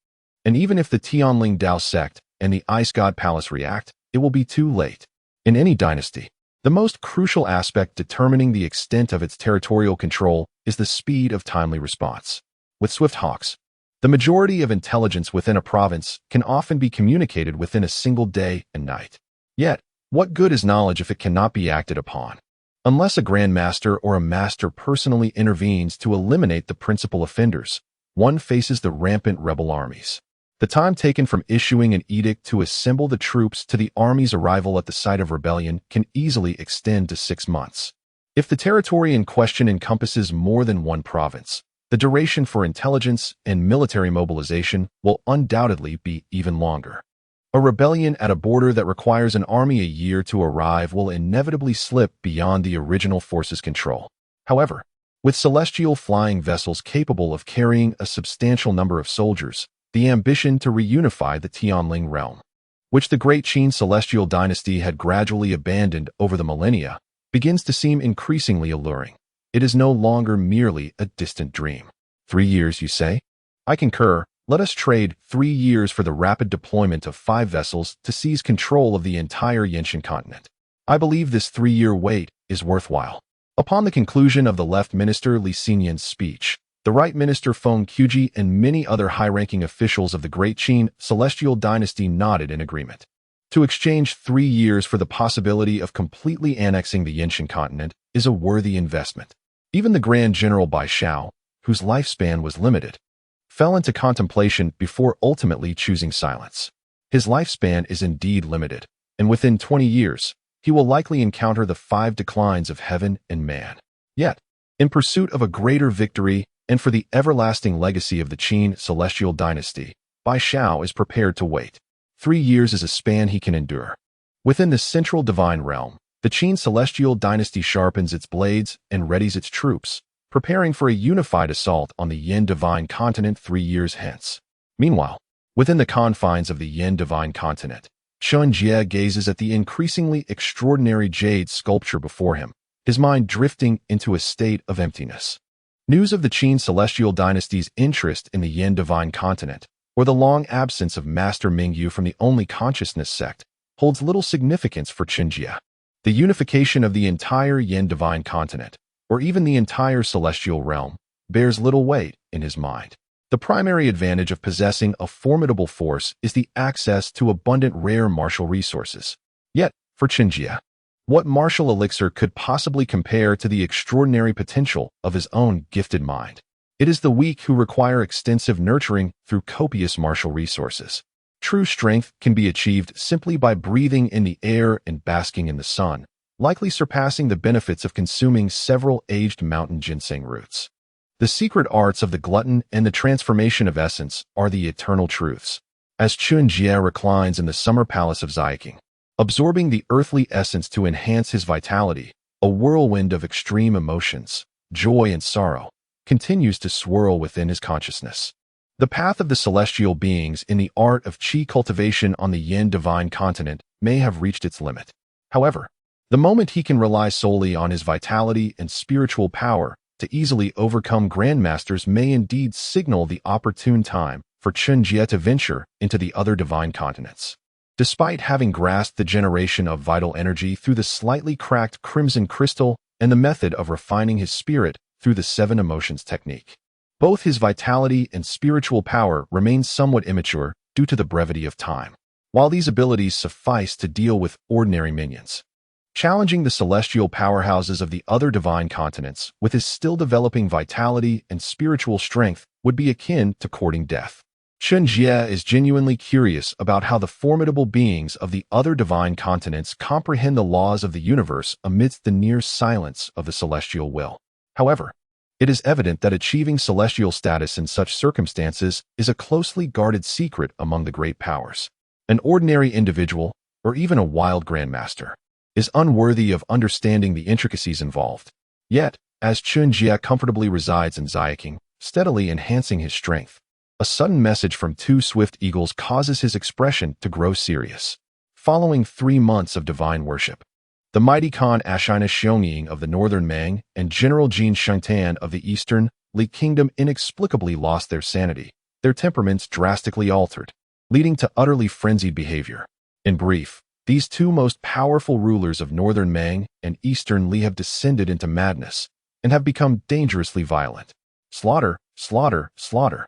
And even if the Tianling Dao sect and the Ice God Palace react, it will be too late. In any dynasty, the most crucial aspect determining the extent of its territorial control is the speed of timely response. With swift hawks, the majority of intelligence within a province can often be communicated within a single day and night. Yet, what good is knowledge if it cannot be acted upon? Unless a Grand Master or a Master personally intervenes to eliminate the principal offenders, one faces the rampant rebel armies. The time taken from issuing an edict to assemble the troops to the army's arrival at the site of rebellion can easily extend to 6 months. If the territory in question encompasses more than one province, the duration for intelligence and military mobilization will undoubtedly be even longer. A rebellion at a border that requires an army a year to arrive will inevitably slip beyond the original force's control. However, with celestial flying vessels capable of carrying a substantial number of soldiers, the ambition to reunify the Tianling realm, which the Great Qin Celestial Dynasty had gradually abandoned over the millennia, begins to seem increasingly alluring. It is no longer merely a distant dream. 3 years, you say? I concur. Let us trade 3 years for the rapid deployment of 5 vessels to seize control of the entire Yinshan continent. I believe this 3-year wait is worthwhile. Upon the conclusion of the Left Minister Li Xinyan's speech, the Right Minister Feng Qiji and many other high-ranking officials of the Great Qin Celestial Dynasty nodded in agreement. To exchange 3 years for the possibility of completely annexing the Yinshan continent is a worthy investment. Even the Grand General Bai Shao, whose lifespan was limited, fell into contemplation before ultimately choosing silence. His lifespan is indeed limited, and within 20 years, he will likely encounter the 5 declines of heaven and man. Yet, in pursuit of a greater victory and for the everlasting legacy of the Qin Celestial Dynasty, Bai Shao is prepared to wait. 3 years is a span he can endure. Within the central divine realm, the Qin Celestial Dynasty sharpens its blades and readies its troops, preparing for a unified assault on the Yin Divine Continent 3 years hence. Meanwhile, within the confines of the Yin Divine Continent, Chen Jie gazes at the increasingly extraordinary jade sculpture before him, his mind drifting into a state of emptiness. News of the Qin Celestial Dynasty's interest in the Yin Divine Continent, or the long absence of Master Mingyu from the Only Consciousness sect, holds little significance for Chen Jie. The unification of the entire Yin Divine Continent, or even the entire celestial realm, bears little weight in his mind. The primary advantage of possessing a formidable force is the access to abundant rare martial resources. Yet, for Chen Jie, what martial elixir could possibly compare to the extraordinary potential of his own gifted mind? It is the weak who require extensive nurturing through copious martial resources. True strength can be achieved simply by breathing in the air and basking in the sun, likely surpassing the benefits of consuming several aged mountain ginseng roots. The secret arts of the glutton and the transformation of essence are the eternal truths. As Chen Jie reclines in the summer palace of Xiaoqing, absorbing the earthly essence to enhance his vitality, a whirlwind of extreme emotions, joy and sorrow, continues to swirl within his consciousness. The path of the celestial beings in the art of qi cultivation on the Yin Divine Continent may have reached its limit. However, the moment he can rely solely on his vitality and spiritual power to easily overcome grandmasters may indeed signal the opportune time for Chen Jie to venture into the other divine continents. Despite having grasped the generation of vital energy through the slightly cracked crimson crystal and the method of refining his spirit through the 7 emotions technique, both his vitality and spiritual power remain somewhat immature due to the brevity of time, while these abilities suffice to deal with ordinary minions. Challenging the celestial powerhouses of the other divine continents with his still developing vitality and spiritual strength would be akin to courting death. Chen Jie is genuinely curious about how the formidable beings of the other divine continents comprehend the laws of the universe amidst the near silence of the celestial will. However, it is evident that achieving celestial status in such circumstances is a closely guarded secret among the great powers. An ordinary individual, or even a wild grandmaster, is unworthy of understanding the intricacies involved. Yet, as Chen Jie comfortably resides in Xiaoqing, steadily enhancing his strength, a sudden message from 2 swift eagles causes his expression to grow serious. Following 3 months of divine worship, the mighty Khan Ashina Xionying of the northern Mang and General Jin Shangtan of the eastern Li Kingdom inexplicably lost their sanity, their temperaments drastically altered, leading to utterly frenzied behavior. In brief, these 2 most powerful rulers of northern Mang and eastern Li have descended into madness and have become dangerously violent. Slaughter, slaughter, slaughter.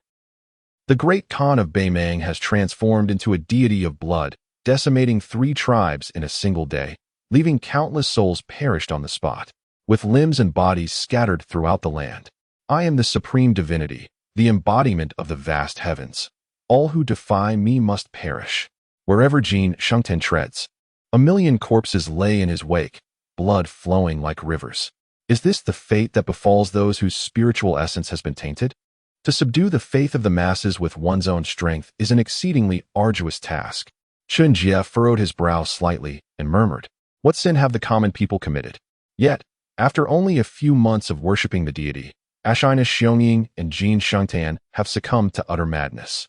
The great Khan of Beimang has transformed into a deity of blood, decimating 3 tribes in a single day, leaving countless souls perished on the spot, with limbs and bodies scattered throughout the land. I am the supreme divinity, the embodiment of the vast heavens. All who defy me must perish. Wherever Jin Shangten treads, 1,000,000 corpses lay in his wake, blood flowing like rivers. Is this the fate that befalls those whose spiritual essence has been tainted? To subdue the faith of the masses with one's own strength is an exceedingly arduous task. Chen Jie furrowed his brow slightly and murmured, "What sin have the common people committed?" Yet, after only a few months of worshipping the deity, Ashina Xionying and Jin Shangtan have succumbed to utter madness.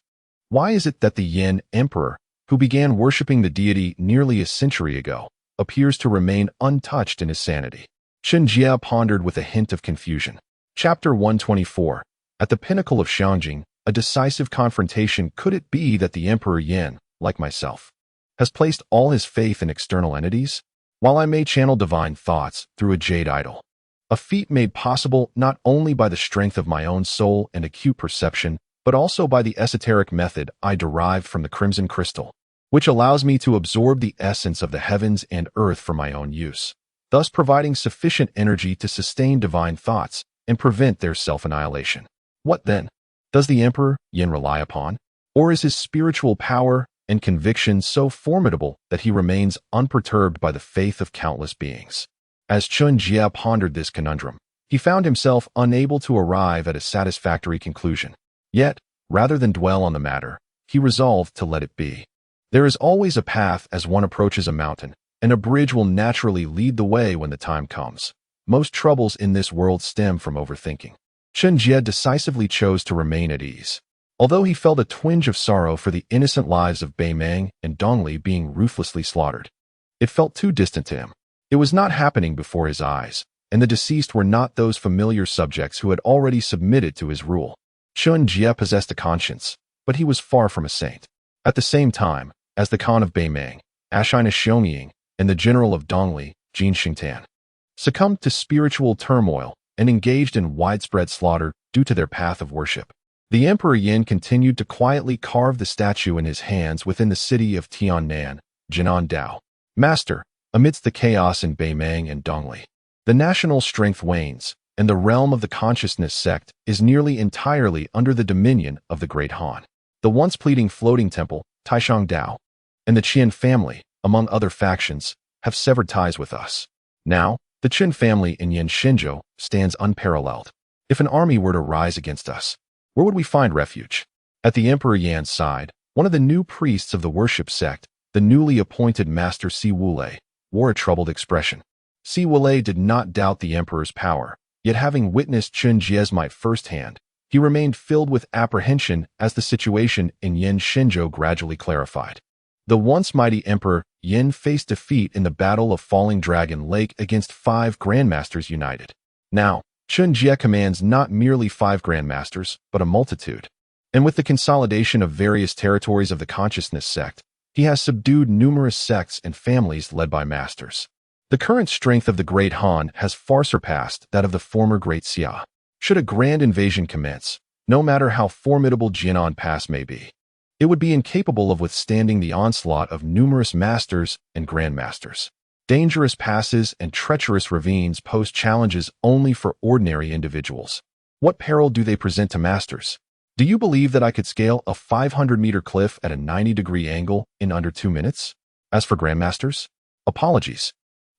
Why is it that the Yin Emperor, who began worshipping the deity nearly a century ago, appears to remain untouched in his sanity? Chen Jie pondered with a hint of confusion. Chapter 124. At the pinnacle of Xiangjing, a decisive confrontation. Could it be that the Emperor Yin, like myself, has placed all his faith in external entities, while I may channel divine thoughts through a jade idol? A feat made possible not only by the strength of my own soul and acute perception, but also by the esoteric method I derived from the crimson crystal, which allows me to absorb the essence of the heavens and earth for my own use, thus providing sufficient energy to sustain divine thoughts and prevent their self-annihilation. What then? Does the Emperor Yin rely upon? Or is his spiritual power and conviction so formidable that he remains unperturbed by the faith of countless beings? As Chen Jie pondered this conundrum, he found himself unable to arrive at a satisfactory conclusion. Yet, rather than dwell on the matter, he resolved to let it be. There is always a path as one approaches a mountain, and a bridge will naturally lead the way when the time comes. Most troubles in this world stem from overthinking. Chen Jie decisively chose to remain at ease. Although he felt a twinge of sorrow for the innocent lives of Bei Meng and Dongli being ruthlessly slaughtered, it felt too distant to him. It was not happening before his eyes, and the deceased were not those familiar subjects who had already submitted to his rule. Chen Jie possessed a conscience, but he was far from a saint. At the same time, as the Khan of Bei Meng, Ashina Xiongming, and the general of Dongli, Jin Xingtan, succumbed to spiritual turmoil and engaged in widespread slaughter due to their path of worship, the Emperor Yin continued to quietly carve the statue in his hands within the city of Tiannan, Jinan Dao. Master, amidst the chaos in Bei Meng and Dongli, the national strength wanes, and the realm of the consciousness sect is nearly entirely under the dominion of the Great Han. The once pleading floating temple, Taishang Dao, and the Qian family, among other factions, have severed ties with us. Now, the Chen family in Yin Shenzhou stands unparalleled. If an army were to rise against us, where would we find refuge? At the Emperor Yan's side, one of the new priests of the worship sect, the newly appointed Master Si Wulei, wore a troubled expression. Si Wulei did not doubt the Emperor's power, yet having witnessed Chen Jie's might firsthand, he remained filled with apprehension as the situation in Yin Shenzhou gradually clarified. The once mighty Emperor Yin faced defeat in the Battle of Falling Dragon Lake against 5 Grandmasters united. Now, Chen Jie commands not merely 5 Grandmasters, but a multitude. And with the consolidation of various territories of the consciousness sect, he has subdued numerous sects and families led by masters. The current strength of the Great Han has far surpassed that of the former Great Xia. Should a grand invasion commence, no matter how formidable Jinan Pass may be, it would be incapable of withstanding the onslaught of numerous masters and grandmasters. Dangerous passes and treacherous ravines pose challenges only for ordinary individuals. What peril do they present to masters? Do you believe that I could scale a 500-meter cliff at a 90-degree angle in under 2 minutes? As for grandmasters, apologies,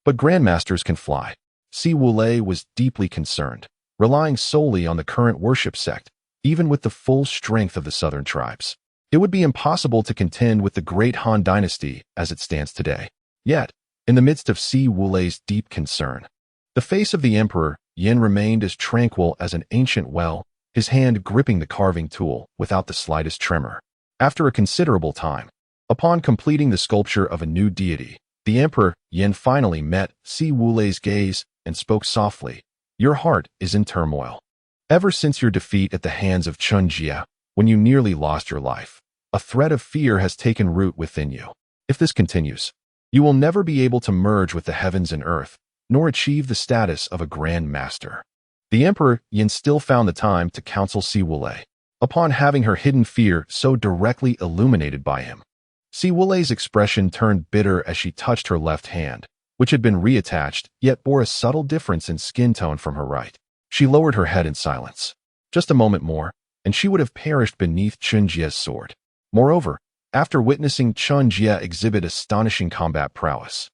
but grandmasters can fly. Si Wulei was deeply concerned, relying solely on the current worship sect, even with the full strength of the southern tribes. It would be impossible to contend with the great Han dynasty as it stands today. Yet, in the midst of Si Wulei's deep concern, the face of the Emperor Yin remained as tranquil as an ancient well, his hand gripping the carving tool without the slightest tremor. After a considerable time, upon completing the sculpture of a new deity, the Emperor Yin finally met Si Wulei's gaze and spoke softly. Your heart is in turmoil. Ever since your defeat at the hands of Chen Jie, when you nearly lost your life, a threat of fear has taken root within you. If this continues, you will never be able to merge with the heavens and earth, nor achieve the status of a grand master. The Emperor Yin still found the time to counsel Si Wulei, upon having her hidden fear so directly illuminated by him. Si Wulei's expression turned bitter as she touched her left hand, which had been reattached, yet bore a subtle difference in skin tone from her right. She lowered her head in silence. Just a moment more, and she would have perished beneath Chen Jie's sword. Moreover, after witnessing Chen Jie exhibit astonishing combat prowess,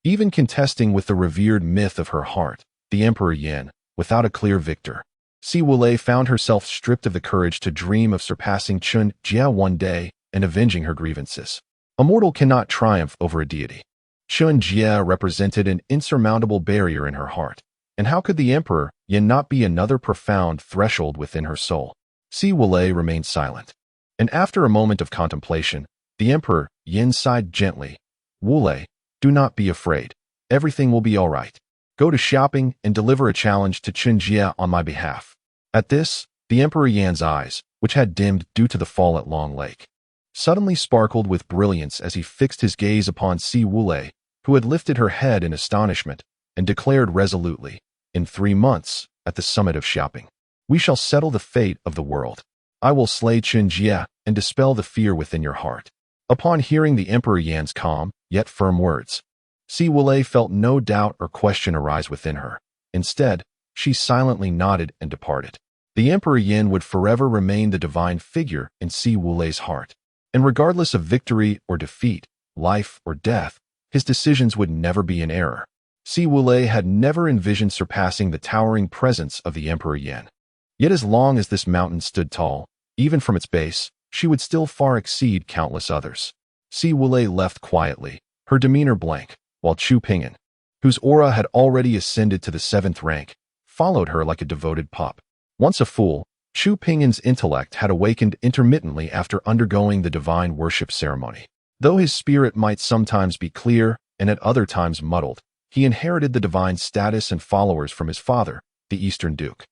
even contesting with the revered myth of her heart, the Emperor Yin, without a clear victor, Si Wulei found herself stripped of the courage to dream of surpassing Chen Jie one day and avenging her grievances. A mortal cannot triumph over a deity. Chen Jie represented an insurmountable barrier in her heart, and how could the Emperor Yin not be another profound threshold within her soul? Si Wulei remained silent, and after a moment of contemplation, the Emperor Yin sighed gently. Wulei, do not be afraid. Everything will be all right. Go to shopping and deliver a challenge to Chen Jie on my behalf." At this, the Emperor Yan's eyes, which had dimmed due to the fall at Long Lake, suddenly sparkled with brilliance as he fixed his gaze upon Si Wulei, who had lifted her head in astonishment and declared resolutely, "In 3 months, at the summit of shopping, we shall settle the fate of the world. I will slay Chen Jie and dispel the fear within your heart." Upon hearing the Emperor Yan's calm, yet firm words, Si Wulei felt no doubt or question arise within her. Instead, she silently nodded and departed. The Emperor Yan would forever remain the divine figure in Si Wulei's heart. And regardless of victory or defeat, life or death, his decisions would never be in error. Si Wulei had never envisioned surpassing the towering presence of the Emperor Yan. Yet as long as this mountain stood tall, even from its base, she would still far exceed countless others. Si Wulei left quietly, her demeanor blank, while Chu Ping'an, whose aura had already ascended to the 7th rank, followed her like a devoted pup. Once a fool, Chu Ping'an's intellect had awakened intermittently after undergoing the divine worship ceremony. Though his spirit might sometimes be clear and at other times muddled, he inherited the divine status and followers from his father, the Eastern Duke.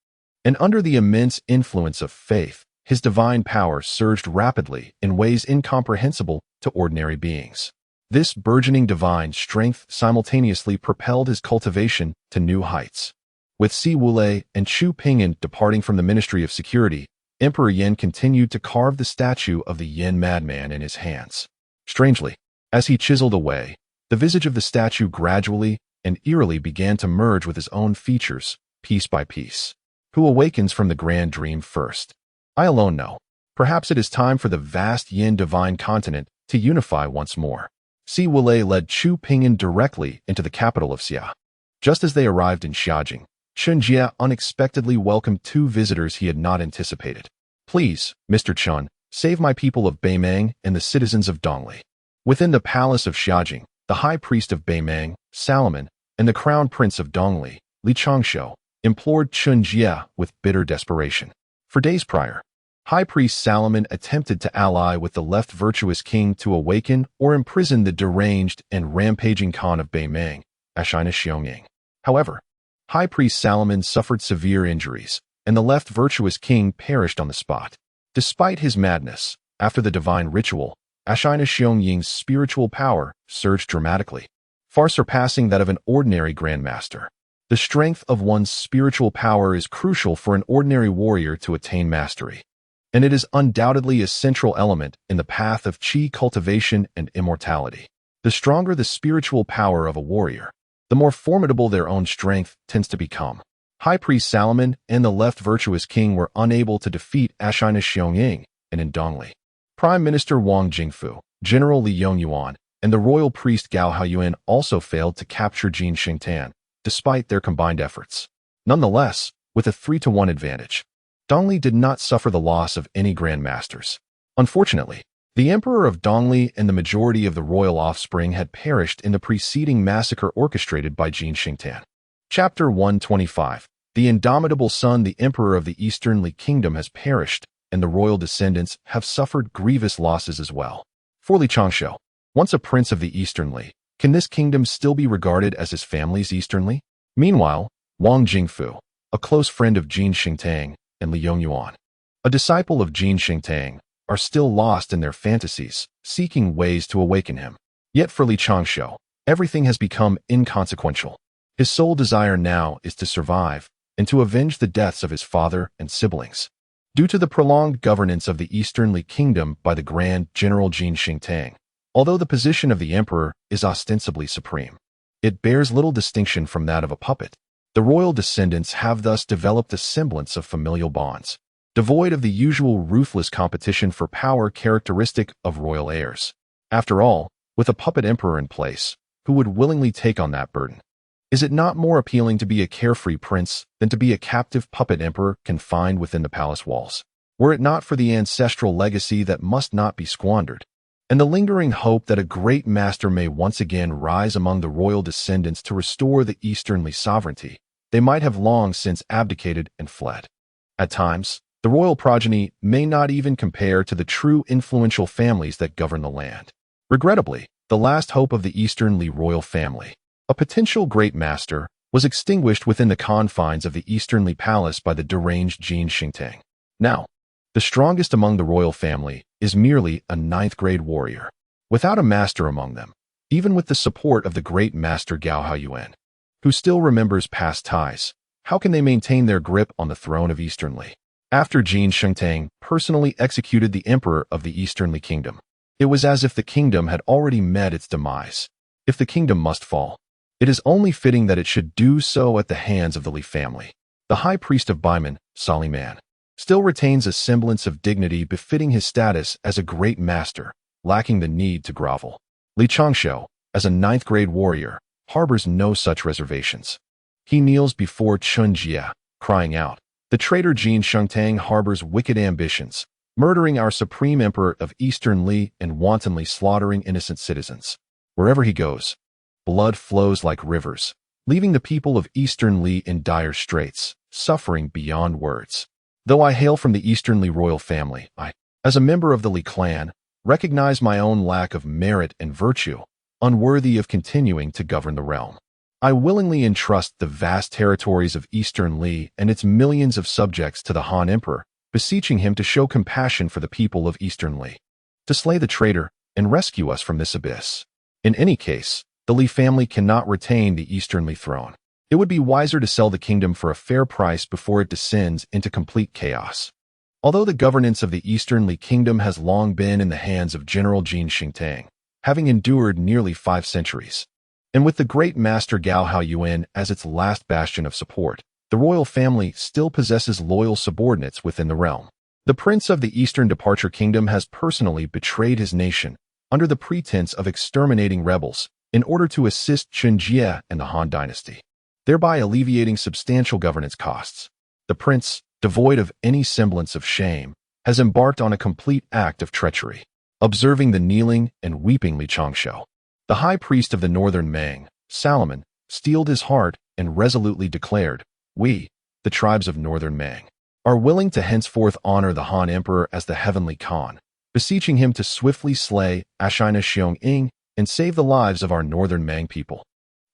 And under the immense influence of faith, his divine power surged rapidly in ways incomprehensible to ordinary beings. This burgeoning divine strength simultaneously propelled his cultivation to new heights. With Si Wulei and Chu Ping'an departing from the Ministry of Security, Emperor Yan continued to carve the statue of the Yin madman in his hands. Strangely, as he chiseled away, the visage of the statue gradually and eerily began to merge with his own features, piece by piece. Who awakens from the grand dream first? I alone know. Perhaps it is time for the vast Yin divine continent to unify once more. Si Wulei led Chu Ping'an directly into the capital of Xia. Just as they arrived in Xiajing, Chen Jie unexpectedly welcomed 2 visitors he had not anticipated. "Please, Mr. Chen, save my people of Beimang and the citizens of Dongli." Within the palace of Xiajing, the high priest of Beimang, Salomon, and the crown prince of Dongli, Li Changshou, implored Chen Jie with bitter desperation. For days prior, High Priest Salomon attempted to ally with the left virtuous king to awaken or imprison the deranged and rampaging Khan of Beimang, Ashina Xiongyang. However, High Priest Salomon suffered severe injuries, and the left virtuous king perished on the spot. Despite his madness, after the divine ritual, Ashina Xiongyang's spiritual power surged dramatically, far surpassing that of an ordinary grandmaster. The strength of one's spiritual power is crucial for an ordinary warrior to attain mastery, and it is undoubtedly a central element in the path of qi cultivation and immortality. The stronger the spiritual power of a warrior, the more formidable their own strength tends to become. High Priest Salomon and the left virtuous king were unable to defeat Ashina Xiongyang, and in Dongli, Prime Minister Wang Jingfu, General Li Yongyuan, and the royal priest Gao Haoyuan also failed to capture Jin Xingtan, despite their combined efforts. Nonetheless, with a 3-to-1 advantage, Dongli did not suffer the loss of any grandmasters. Unfortunately, the Emperor of Dongli and the majority of the royal offspring had perished in the preceding massacre orchestrated by Jin Xingtan. Chapter 125. The indomitable son, the Emperor of the Eastern Li Kingdom, has perished, and the royal descendants have suffered grievous losses as well. For Li Changshou, once a prince of the Eastern Li, can this kingdom still be regarded as his family's Eastern Li? Meanwhile, Wang Jingfu, a close friend of Jin Xingtan, and Li Yongyuan, a disciple of Jin Xingtan, are still lost in their fantasies, seeking ways to awaken him. Yet for Li Changshou, everything has become inconsequential. His sole desire now is to survive and to avenge the deaths of his father and siblings. Due to the prolonged governance of the Eastern Li Kingdom by the Grand General Jin Xingtan, although the position of the emperor is ostensibly supreme, it bears little distinction from that of a puppet. The royal descendants have thus developed a semblance of familial bonds, devoid of the usual ruthless competition for power characteristic of royal heirs. After all, with a puppet emperor in place, who would willingly take on that burden? Is it not more appealing to be a carefree prince than to be a captive puppet emperor confined within the palace walls? Were it not for the ancestral legacy that must not be squandered, and the lingering hope that a great master may once again rise among the royal descendants to restore the Eastern Li sovereignty, they might have long since abdicated and fled. At times, the royal progeny may not even compare to the true influential families that govern the land. Regrettably, the last hope of the Eastern Li royal family, a potential great master, was extinguished within the confines of the Eastern Li Palace by the deranged Jin Xingtang. Now, the strongest among the royal family is merely a ninth-grade warrior, without a master among them, even with the support of the great master Gao Haoyuan, who still remembers past ties. How can they maintain their grip on the throne of Eastern Li? After Jin Shengtang personally executed the emperor of the Eastern Li kingdom, it was as if the kingdom had already met its demise. If the kingdom must fall, it is only fitting that it should do so at the hands of the Li family. The high priest of Baiman, Soliman, still retains a semblance of dignity befitting his status as a great master, lacking the need to grovel. Li Changshou, as a ninth-grade warrior, harbors no such reservations. He kneels before Chen Jie, crying out, "The traitor Jin Shengtang harbors wicked ambitions, murdering our supreme emperor of Eastern Li and wantonly slaughtering innocent citizens. Wherever he goes, blood flows like rivers, leaving the people of Eastern Li in dire straits, suffering beyond words. Though I hail from the Eastern Li royal family, I, as a member of the Li clan, recognize my own lack of merit and virtue, unworthy of continuing to govern the realm. I willingly entrust the vast territories of Eastern Li and its millions of subjects to the Han Emperor, beseeching him to show compassion for the people of Eastern Li, to slay the traitor and rescue us from this abyss. In any case, the Li family cannot retain the Eastern Li throne. It would be wiser to sell the kingdom for a fair price before it descends into complete chaos." Although the governance of the Eastern Li kingdom has long been in the hands of General Jin Xingtang, having endured nearly 5 centuries, and with the great master Gao Haoyuan as its last bastion of support, the royal family still possesses loyal subordinates within the realm. The prince of the Eastern Departure Kingdom has personally betrayed his nation under the pretense of exterminating rebels in order to assist Chen Jie and the Han dynasty, thereby alleviating substantial governance costs. The prince, devoid of any semblance of shame, has embarked on a complete act of treachery. Observing the kneeling and weeping Li Changshou, the high priest of the northern Mang, Solomon, steeled his heart and resolutely declared, "We, the tribes of northern Mang, are willing to henceforth honor the Han Emperor as the heavenly Khan, beseeching him to swiftly slay Ashina Xiong-ing and save the lives of our northern Mang people."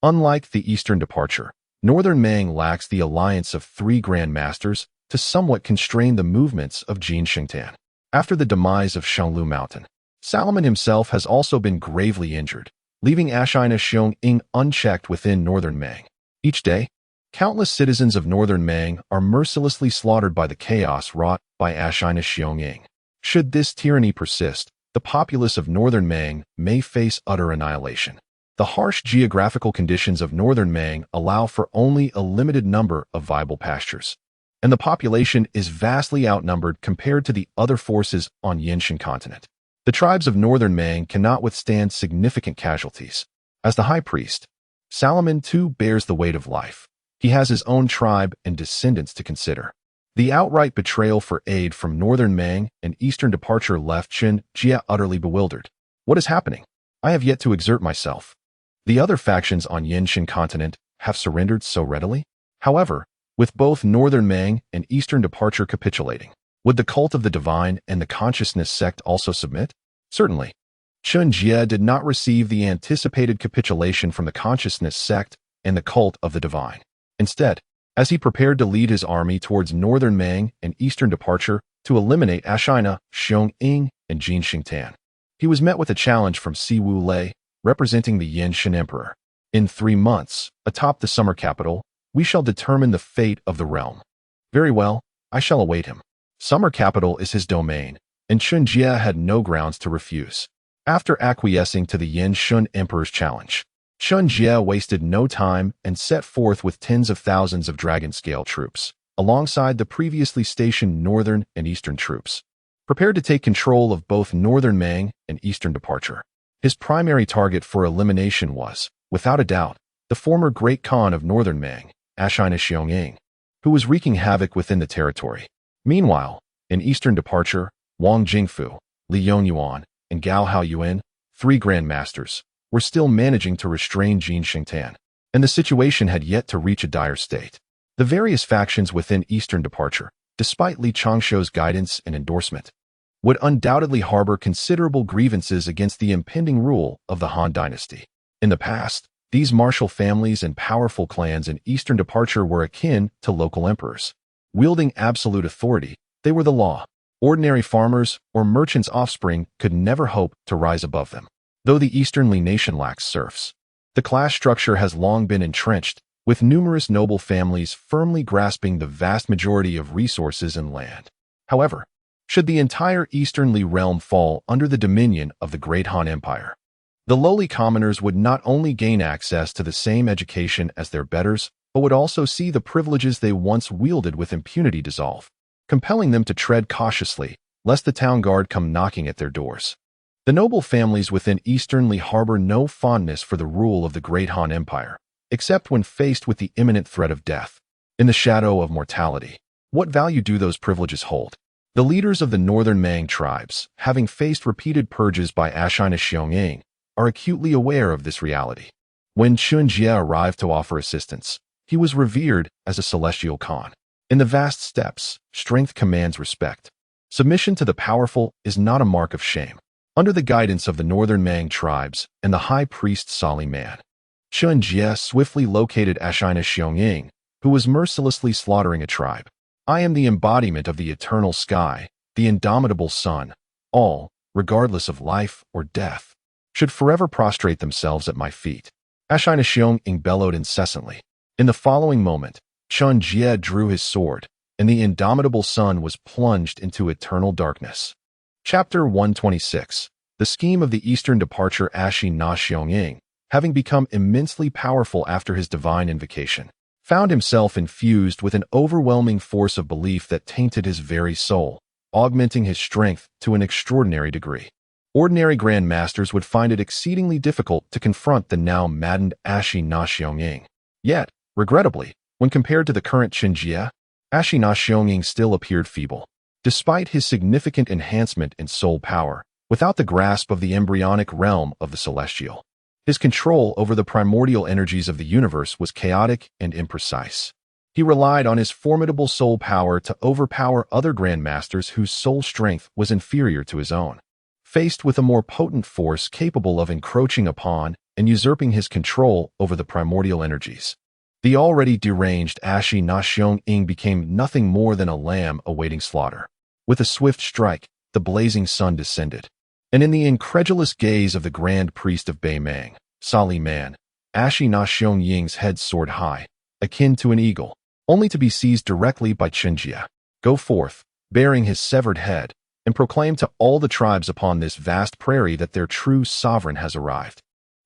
Unlike the Eastern Departure, northern Mang lacks the alliance of 3 Grand Masters to somewhat constrain the movements of Jin Shengtan. After the demise of Shanglu Mountain, Solomon himself has also been gravely injured, leaving Ashina Xiong-ing unchecked within northern Mang. Each day, countless citizens of northern Mang are mercilessly slaughtered by the chaos wrought by Ashina Xiong-ing. Should this tyranny persist, the populace of northern Mang may face utter annihilation. The harsh geographical conditions of northern Mang allow for only a limited number of viable pastures, and the population is vastly outnumbered compared to the other forces on Yinshan continent. The tribes of northern Mang cannot withstand significant casualties. As the high priest, Solomon too bears the weight of life. He has his own tribe and descendants to consider. The outright betrayal for aid from northern Mang and Eastern Departure left Chen Jie utterly bewildered. What is happening? I have yet to exert myself. The other factions on Yinshan continent have surrendered so readily? However, with both northern Mang and Eastern Departure capitulating, would the cult of the divine and the consciousness sect also submit? Certainly. Chen Jie did not receive the anticipated capitulation from the consciousness sect and the cult of the divine. Instead, as he prepared to lead his army towards northern Mang and Eastern Departure to eliminate Ashina, Xiong-ing, and Jin Xingtan, he was met with a challenge from Si Wu Lei, representing the Yinshan Emperor. "In 3 months, atop the summer capital, we shall determine the fate of the realm." "Very well, I shall await him." Summer capital is his domain, and Chen Jie had no grounds to refuse. After acquiescing to the Yinshan Emperor's challenge, Chen Jie wasted no time and set forth with tens of thousands of dragon-scale troops, alongside the previously stationed northern and eastern troops, prepared to take control of both northern Mang and Eastern Departure. His primary target for elimination was, without a doubt, the former Great Khan of northern Mang, Ashina Xiong-ing, who was wreaking havoc within the territory. Meanwhile, in Eastern Departure, Wang Jingfu, Li Yongyuan, and Gao Haoyuan, 3 Grand Masters, were still managing to restrain Jin Xingtan, and the situation had yet to reach a dire state. The various factions within Eastern Departure, despite Li Changshou's guidance and endorsement, would undoubtedly harbor considerable grievances against the impending rule of the Han dynasty. In the past, These martial families and powerful clans in Eastern Departure were akin to local emperors. Wielding absolute authority, they were the law. Ordinary farmers or merchants' offspring could never hope to rise above them. Though the Easternly nation lacks serfs, the class structure has long been entrenched, with numerous noble families firmly grasping the vast majority of resources and land. However, should the entire Easternly realm fall under the dominion of the Great Han Empire, the lowly commoners would not only gain access to the same education as their betters, but would also see the privileges they once wielded with impunity dissolve, compelling them to tread cautiously, lest the town guard come knocking at their doors. The noble families within Easternly harbor no fondness for the rule of the Great Han Empire, except when faced with the imminent threat of death. In the shadow of mortality, what value do those privileges hold? The leaders of the northern Mang tribes, having faced repeated purges by Ashina Xiongning, are acutely aware of this reality. When Chen Jie arrived to offer assistance, he was revered as a celestial Khan. In the vast steppes, strength commands respect. Submission to the powerful is not a mark of shame. Under the guidance of the northern Mang tribes and the high priest Sali Man, Chen Jie swiftly located Ashina Xiongning, who was mercilessly slaughtering a tribe. I am the embodiment of the eternal sky, the indomitable sun. All, regardless of life or death, should forever prostrate themselves at my feet. Ashina Xiongning bellowed incessantly. In the following moment, Chen Jie drew his sword, and the indomitable sun was plunged into eternal darkness. Chapter 126. The scheme of the Eastern Departure. Ashina Xiongning, having become immensely powerful after his divine invocation, found himself infused with an overwhelming force of belief that tainted his very soul, augmenting his strength to an extraordinary degree. Ordinary Grand Masters would find it exceedingly difficult to confront the now maddened Ashina Xiongning. Yet, regrettably, when compared to the current Chen Jie, Ashina Xiongning still appeared feeble. Despite his significant enhancement in soul power, without the grasp of the embryonic realm of the celestial, his control over the primordial energies of the universe was chaotic and imprecise. He relied on his formidable soul power to overpower other Grand Masters whose soul strength was inferior to his own. Faced with a more potent force capable of encroaching upon and usurping his control over the primordial energies, the already deranged Ashina Xiongning became nothing more than a lamb awaiting slaughter. With a swift strike, the blazing sun descended, and in the incredulous gaze of the Grand Priest of Beimang, Sali Man, Ashina Xiongnin's head soared high, akin to an eagle, only to be seized directly by Chen Jie. Go forth, bearing his severed head, and proclaim to all the tribes upon this vast prairie that their true sovereign has arrived.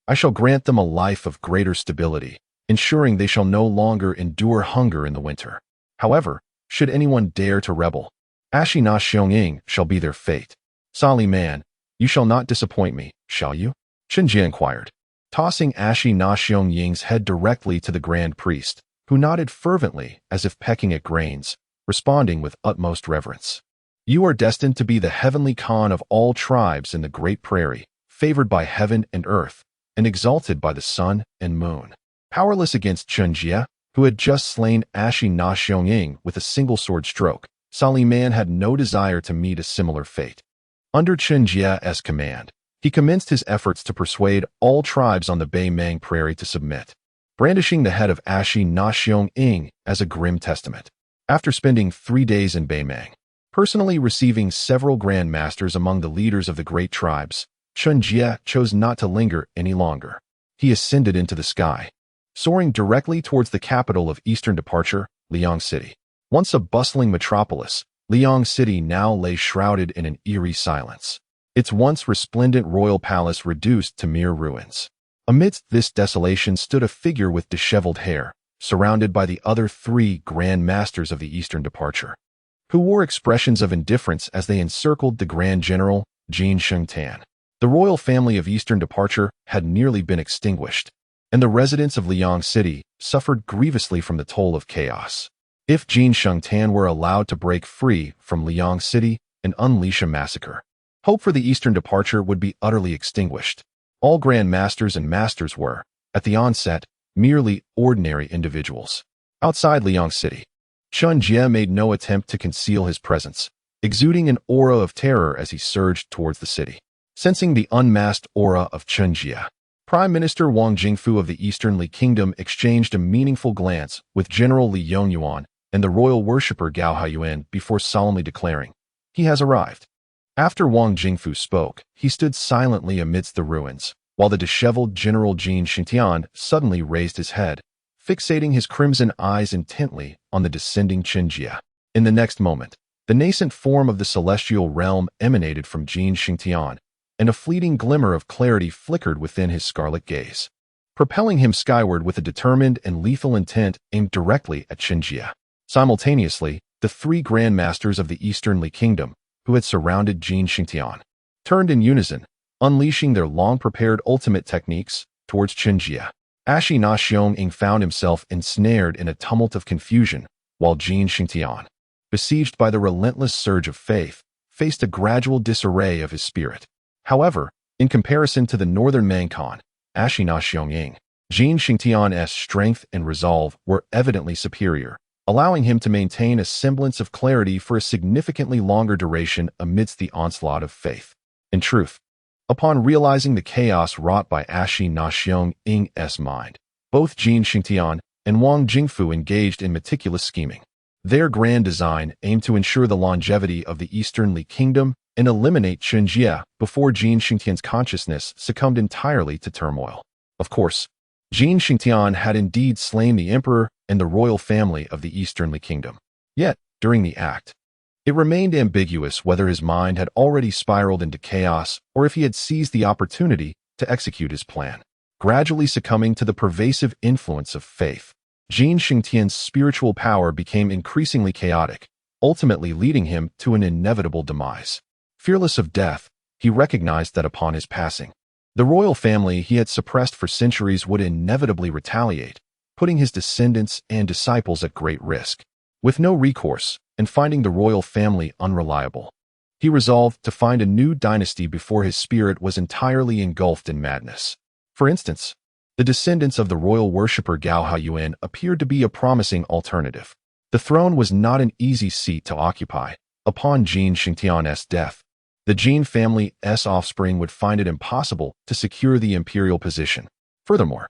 I shall grant them a life of greater stability, ensuring they shall no longer endure hunger in the winter. However, should anyone dare to rebel, Ashina Xiongning shall be their fate. Sali Man, you shall not disappoint me, shall you? Chen Jie inquired, tossing Ashina Xiongnin's head directly to the Grand Priest, who nodded fervently as if pecking at grains, responding with utmost reverence. You are destined to be the heavenly Khan of all tribes in the Great Prairie, favored by heaven and earth, and exalted by the sun and moon. Powerless against Chen Jie, who had just slain Ashina Xiongning with a single sword stroke, Sali Man had no desire to meet a similar fate. Under Chen Jie's command, he commenced his efforts to persuade all tribes on the Beimang Prairie to submit, brandishing the head of Ashina Xiongning as a grim testament. After spending 3 days in Beimang, personally receiving several Grand Masters among the leaders of the great tribes, Chen Jie chose not to linger any longer. He ascended into the sky, soaring directly towards the capital of Eastern Departure, Liang City. Once a bustling metropolis, Liang City now lay shrouded in an eerie silence, its once resplendent royal palace reduced to mere ruins. Amidst this desolation stood a figure with disheveled hair, surrounded by the other 3 Grand Masters of the Eastern Departure, who wore expressions of indifference as they encircled the Grand General, Jin Shengtan. The royal family of Eastern Departure had nearly been extinguished, and the residents of Liang City suffered grievously from the toll of chaos. If Jin Shengtan were allowed to break free from Liang City and unleash a massacre, hope for the Eastern Departure would be utterly extinguished. All Grand Masters and Masters were, at the onset, merely ordinary individuals. Outside Liang City, Chen Jie made no attempt to conceal his presence, exuding an aura of terror as he surged towards the city. Sensing the unmasked aura of Chen Jie, Prime Minister Wang Jingfu of the Eastern Li Kingdom exchanged a meaningful glance with General Li Yongyuan and the royal worshipper Gao Haiyuan before solemnly declaring, "He has arrived." After Wang Jingfu spoke, he stood silently amidst the ruins, while the disheveled General Jin Xingtian suddenly raised his head, fixating his crimson eyes intently on the descending Chen Jie. In the next moment, the nascent form of the celestial realm emanated from Jin Xingtian, and a fleeting glimmer of clarity flickered within his scarlet gaze, propelling him skyward with a determined and lethal intent aimed directly at Chen Jie. Simultaneously, the three grandmasters of the Eastern Li Kingdom, who had surrounded Jin Xingtian, turned in unison, unleashing their long-prepared ultimate techniques towards Chen Jie. Ashi Na Xiong found himself ensnared in a tumult of confusion, while Jin Xingtian, besieged by the relentless surge of faith, faced a gradual disarray of his spirit. However, in comparison to the northern Mangkan, Ashi Na Xiong, Jin Xingtian's strength and resolve were evidently superior, allowing him to maintain a semblance of clarity for a significantly longer duration amidst the onslaught of faith. In truth, upon realizing the chaos wrought by Ashi Na Xiong's mind, both Jin Xingtian and Wang Jingfu engaged in meticulous scheming. Their grand design aimed to ensure the longevity of the Eastern Li Kingdom and eliminate Chen Jie before Jin Xingtian's consciousness succumbed entirely to turmoil. Of course, Jin Xingtian had indeed slain the emperor and the royal family of the Eastern Li Kingdom. Yet, during the act, it remained ambiguous whether his mind had already spiraled into chaos or if he had seized the opportunity to execute his plan. Gradually succumbing to the pervasive influence of faith, Jin Xingtian's spiritual power became increasingly chaotic, ultimately leading him to an inevitable demise. Fearless of death, he recognized that upon his passing, the royal family he had suppressed for centuries would inevitably retaliate, putting his descendants and disciples at great risk. With no recourse, and finding the royal family unreliable, he resolved to find a new dynasty before his spirit was entirely engulfed in madness. For instance, the descendants of the royal worshipper Gao Haiyuan appeared to be a promising alternative. The throne was not an easy seat to occupy. Upon Jin Xingtian's death, the Jin family's offspring would find it impossible to secure the imperial position. Furthermore,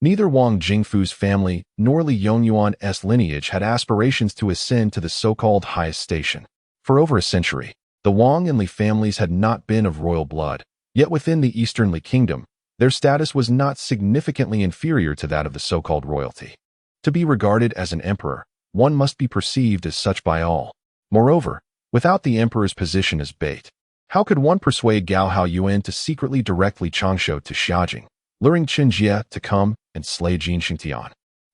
neither Wang Jingfu's family nor Li Yongyuan's lineage had aspirations to ascend to the so-called highest station. For over a century, the Wang and Li families had not been of royal blood, yet within the Eastern Li Kingdom, their status was not significantly inferior to that of the so-called royalty. To be regarded as an emperor, one must be perceived as such by all. Moreover, without the emperor's position as bait, how could one persuade Gao Haiyuan to secretly directly Changshu to Xiajing, luring Chen Jie to come and slay Jin Xingtian?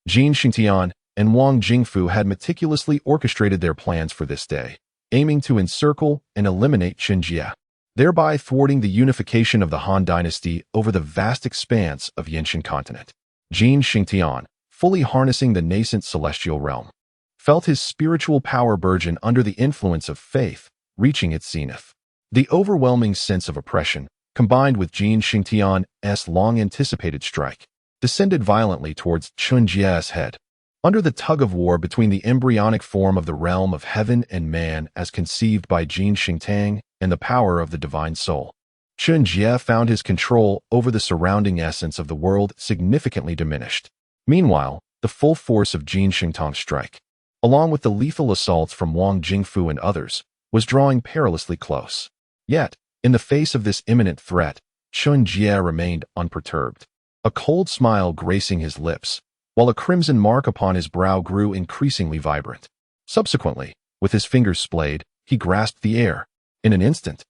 Jin Xingtian and Wang Jingfu had meticulously orchestrated their plans for this day, aiming to encircle and eliminate Chen Jie, thereby thwarting the unification of the Han dynasty over the vast expanse of Yanshan continent. Jin Xingtian, fully harnessing the nascent celestial realm, felt his spiritual power burgeon under the influence of faith, reaching its zenith. The overwhelming sense of oppression, combined with Jin Xingtian's long-anticipated strike, descended violently towards Chen Jie's head. Under the tug-of-war between the embryonic form of the realm of heaven and man as conceived by Jin Xingtang and the power of the divine soul, Chen Jie found his control over the surrounding essence of the world significantly diminished. Meanwhile, the full force of Jin Xingtang's strike, along with the lethal assaults from Wang Jingfu and others, was drawing perilously close. Yet, in the face of this imminent threat, Chen Jie remained unperturbed, a cold smile gracing his lips, while a crimson mark upon his brow grew increasingly vibrant. Subsequently, with his fingers splayed, he grasped the air. In an instant,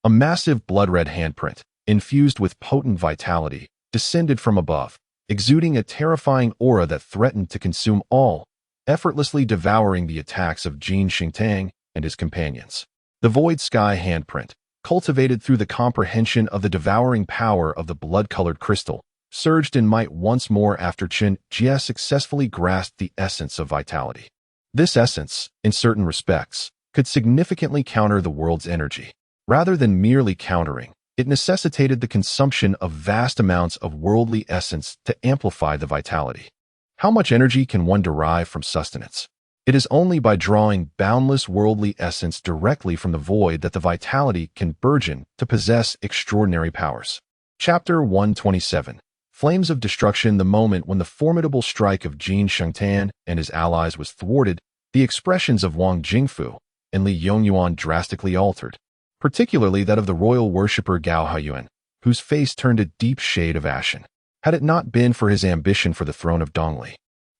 a massive blood-red handprint, infused with potent vitality, descended from above, exuding a terrifying aura that threatened to consume all, effortlessly devouring the attacks of Jin Xingtang and his companions. The Void Sky handprint, cultivated through the comprehension of the devouring power of the blood-colored crystal, surged in might once more after Chen Jie successfully grasped the essence of vitality. This essence, in certain respects, could significantly counter the world's energy. Rather than merely countering, it necessitated the consumption of vast amounts of worldly essence to amplify the vitality. How much energy can one derive from sustenance? It is only by drawing boundless worldly essence directly from the void that the vitality can burgeon to possess extraordinary powers. Chapter 127. Flames of destruction. The moment when the formidable strike of Jin Shengtan and his allies was thwarted, the expressions of Wang Jingfu and Li Yongyuan drastically altered, particularly that of the royal worshipper Gao Haiyuan, whose face turned a deep shade of ashen. Had it not been for his ambition for the throne of Dongli,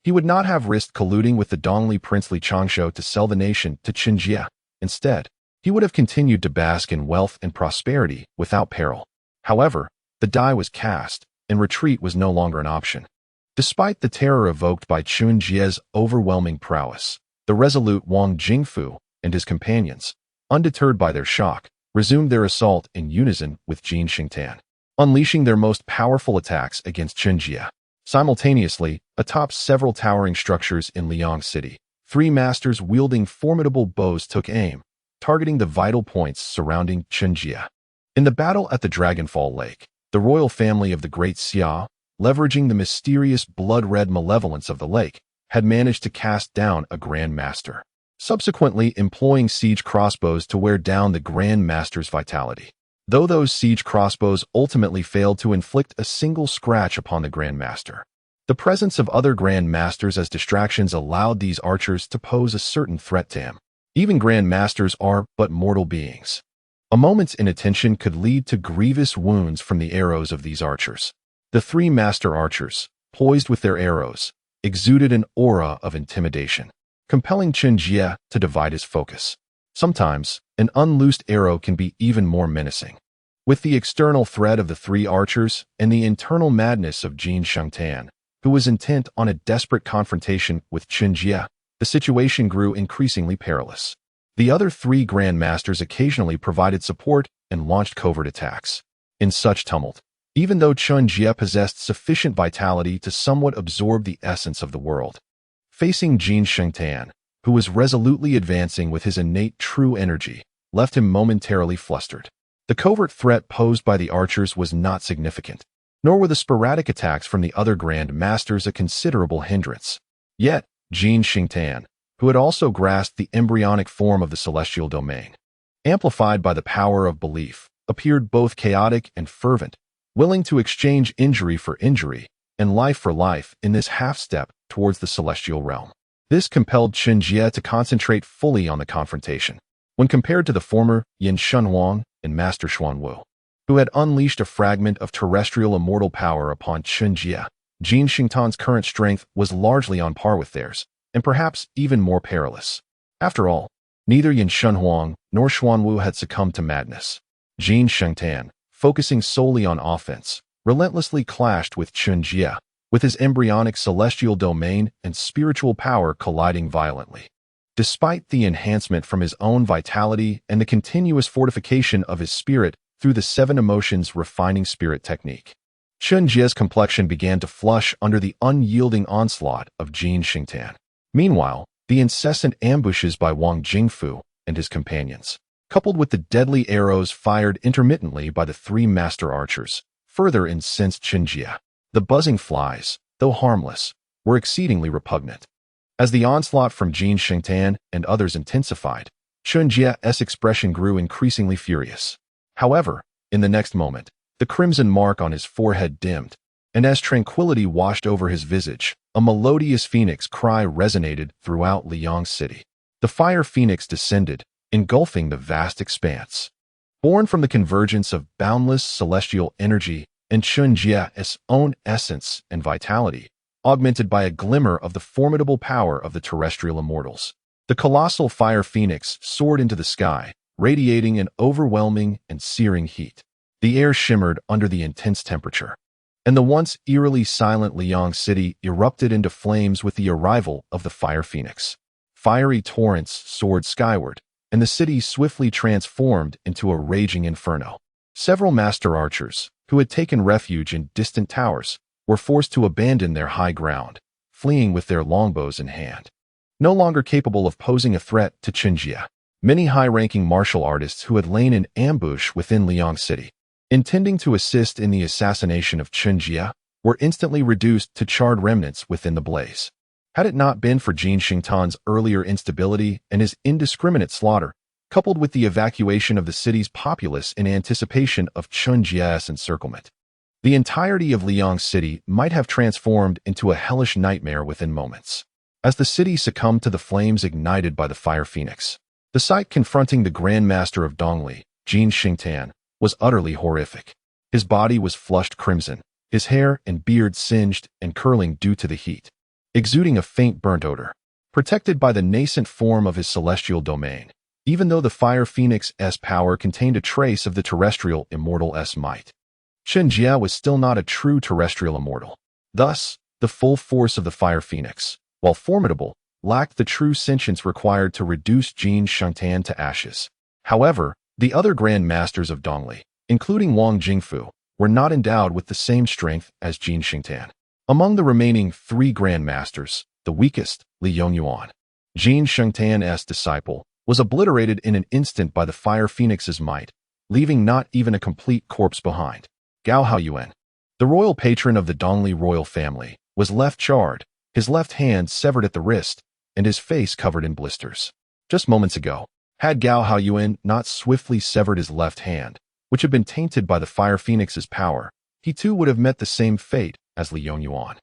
he would not have risked colluding with the Dongli prince Li Changshu to sell the nation to Chen Jie. Instead, he would have continued to bask in wealth and prosperity without peril. However, the die was cast, and retreat was no longer an option. Despite the terror evoked by Chen Jie's overwhelming prowess, the resolute Wang Jingfu and his companions, undeterred by their shock, resumed their assault in unison with Jin Shengtan, unleashing their most powerful attacks against Chen Jie. Simultaneously, atop several towering structures in Liang City, three masters wielding formidable bows took aim, targeting the vital points surrounding Chen Jie. In the battle at the Dragonfall Lake, the royal family of the Great Xia, leveraging the mysterious blood-red malevolence of the lake, had managed to cast down a Grand Master, subsequently employing siege crossbows to wear down the Grand Master's vitality. Though those siege crossbows ultimately failed to inflict a single scratch upon the Grand Master, the presence of other Grand Masters as distractions allowed these archers to pose a certain threat to him. Even Grand Masters are but mortal beings. A moment's inattention could lead to grievous wounds from the arrows of these archers. The three master archers, poised with their arrows, exuded an aura of intimidation, compelling Chen Jie to divide his focus. Sometimes, an unloosed arrow can be even more menacing. With the external threat of the three archers and the internal madness of Jin Shengtan, who was intent on a desperate confrontation with Chen Jie, the situation grew increasingly perilous. The other three Grand Masters occasionally provided support and launched covert attacks. In such tumult, even though Chen Jie possessed sufficient vitality to somewhat absorb the essence of the world, facing Jin Shengtan, who was resolutely advancing with his innate true energy, left him momentarily flustered. The covert threat posed by the archers was not significant, nor were the sporadic attacks from the other Grand Masters a considerable hindrance. Yet, Jin Shengtan, who had also grasped the embryonic form of the celestial domain, amplified by the power of belief, appeared both chaotic and fervent, willing to exchange injury for injury and life for life in this half-step towards the celestial realm. This compelled Chen Jie to concentrate fully on the confrontation. When compared to the former Yin Shunhuang and Master Xuanwu, who had unleashed a fragment of terrestrial immortal power upon Chen Jie, Jin Shengtan's current strength was largely on par with theirs, and perhaps even more perilous. After all, neither Yin Shunhuang nor Xuanwu had succumbed to madness. Jin Shengtan, focusing solely on offense, relentlessly clashed with Chen Jie, with his embryonic celestial domain and spiritual power colliding violently. Despite the enhancement from his own vitality and the continuous fortification of his spirit through the seven emotions refining spirit technique, Chen Jie's complexion began to flush under the unyielding onslaught of Jin Shengtan. Meanwhile, the incessant ambushes by Wang Jingfu and his companions, coupled with the deadly arrows fired intermittently by the three master archers, further incensed Chen Jie. The buzzing flies, though harmless, were exceedingly repugnant. As the onslaught from Jin Shengtan and others intensified, Chen Jie's expression grew increasingly furious. However, in the next moment, the crimson mark on his forehead dimmed, and as tranquility washed over his visage, a melodious phoenix cry resonated throughout Liang City. The fire phoenix descended, engulfing the vast expanse. Born from the convergence of boundless celestial energy and Chen Jie's own essence and vitality, augmented by a glimmer of the formidable power of the terrestrial immortals, the colossal fire phoenix soared into the sky, radiating an overwhelming and searing heat. The air shimmered under the intense temperature, and the once eerily silent Liang City erupted into flames with the arrival of the fire phoenix. Fiery torrents soared skyward, and the city swiftly transformed into a raging inferno. Several master archers, who had taken refuge in distant towers, were forced to abandon their high ground, fleeing with their longbows in hand. No longer capable of posing a threat to Chen Jie, many high-ranking martial artists who had lain in ambush within Liang City, intending to assist in the assassination of Chen Jie, were instantly reduced to charred remnants within the blaze. Had it not been for Jin Shengtan's earlier instability and his indiscriminate slaughter, coupled with the evacuation of the city's populace in anticipation of Chen Jie's encirclement, the entirety of Liang City might have transformed into a hellish nightmare within moments. As the city succumbed to the flames ignited by the fire phoenix, the sight confronting the Grand Master of Dongli, Jin Xingtan, was utterly horrific. His body was flushed crimson, his hair and beard singed and curling due to the heat, exuding a faint burnt odor. Protected by the nascent form of his celestial domain, even though the fire phoenix's power contained a trace of the terrestrial immortal's might, Chen Jie was still not a true terrestrial immortal. Thus, the full force of the fire phoenix, while formidable, lacked the true sentience required to reduce Jin Xingtan to ashes. However, the other Grand Masters of Dongli, including Wang Jingfu, were not endowed with the same strength as Jin Xingtan. Among the remaining 3 Grand Masters, the weakest, Li Yongyuan, Jin Xingtan's disciple, was obliterated in an instant by the fire phoenix's might, leaving not even a complete corpse behind. Gao Haoyuan, the royal patron of the Dongli royal family, was left charred, his left hand severed at the wrist, and his face covered in blisters. Just moments ago, had Gao Haoyuan not swiftly severed his left hand, which had been tainted by the fire phoenix's power, he too would have met the same fate as Li Yongyuan,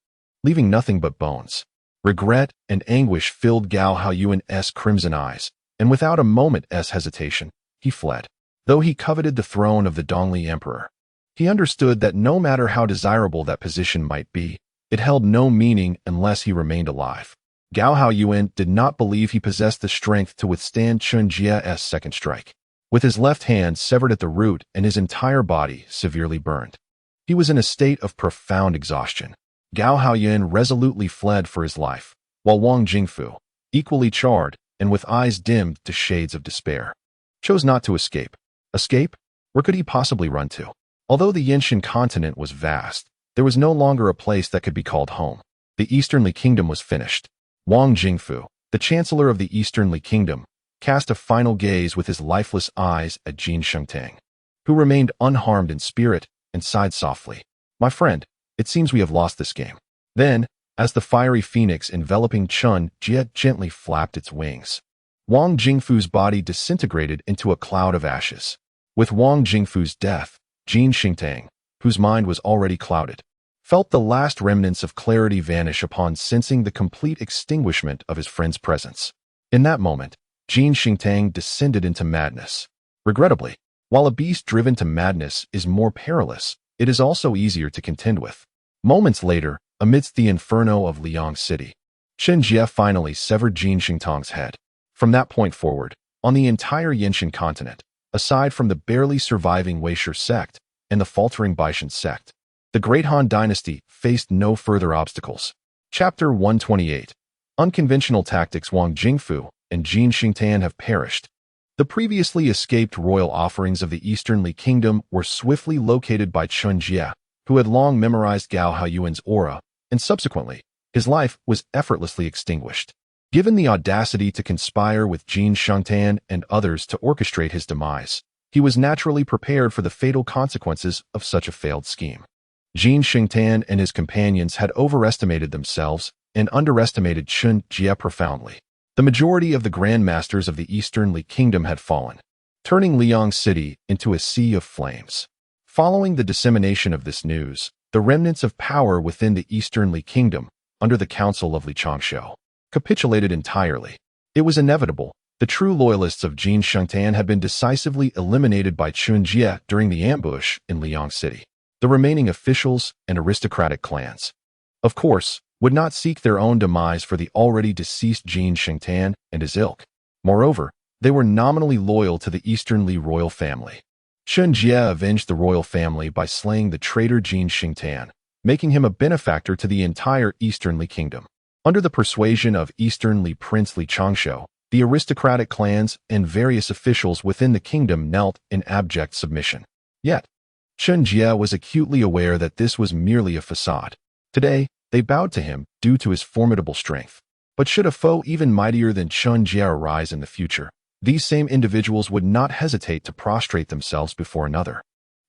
leaving nothing but bones. Regret and anguish filled Gao Haoyuan's crimson eyes, and without a moment's hesitation, he fled. Though he coveted the throne of the Dongli emperor, he understood that no matter how desirable that position might be, it held no meaning unless he remained alive. Gao Haoyuan did not believe he possessed the strength to withstand Chen Jie's second strike. With his left hand severed at the root and his entire body severely burned, he was in a state of profound exhaustion. Gao Haoyuan resolutely fled for his life, while Wang Jingfu, equally charred and with eyes dimmed to shades of despair, chose not to escape. Escape? Where could he possibly run to? Although the Yinshan continent was vast, there was no longer a place that could be called home. The Easternly Kingdom was finished. Wang Jingfu, the Chancellor of the Easternly Kingdom, cast a final gaze with his lifeless eyes at Jin Xingtan, who remained unharmed in spirit, and sighed softly. "My friend, it seems we have lost this game." Then, as the fiery phoenix enveloping Chen Jie gently flapped its wings, Wang Jingfu's body disintegrated into a cloud of ashes. With Wang Jingfu's death, Jin Xingtan, whose mind was already clouded, felt the last remnants of clarity vanish upon sensing the complete extinguishment of his friend's presence. In that moment, Jin Xingtan descended into madness. Regrettably, while a beast driven to madness is more perilous, it is also easier to contend with. Moments later, amidst the inferno of Liang City, Chen Jie finally severed Jin Xingtang's head. From that point forward, on the entire Yinshan continent, aside from the barely surviving Weisher sect and the faltering Baishan sect, the Great Han Dynasty faced no further obstacles. Chapter 128. Unconventional tactics. Wang Jingfu and Jin Xingtan have perished. The previously escaped royal offerings of the Easternly Kingdom were swiftly located by Chen Jie, who had long memorized Gao Haoyuan's aura, and subsequently, his life was effortlessly extinguished. Given the audacity to conspire with Jin Xingtan and others to orchestrate his demise, he was naturally prepared for the fatal consequences of such a failed scheme. Jin Xingtan and his companions had overestimated themselves and underestimated Chen Jie profoundly. The majority of the Grand Masters of the Easternly Kingdom had fallen, turning Liang City into a sea of flames. Following the dissemination of this news, the remnants of power within the Easternly Kingdom, under the counsel of Li Changshou, capitulated entirely. It was inevitable. The true loyalists of Jin Xingtan had been decisively eliminated by Chen Jie during the ambush in Liang City. The remaining officials and aristocratic clans, of course, would not seek their own demise for the already deceased Jin Xingtan and his ilk. Moreover, they were nominally loyal to the Easternly royal family. Chen Jie avenged the royal family by slaying the traitor Jin Xingtan, making him a benefactor to the entire Easternly Kingdom. Under the persuasion of Easternly Prince Li Changshou, the aristocratic clans and various officials within the kingdom knelt in abject submission. Yet, Chen Jie was acutely aware that this was merely a facade. Today, they bowed to him due to his formidable strength. But should a foe even mightier than Chen Jie arise in the future, these same individuals would not hesitate to prostrate themselves before another.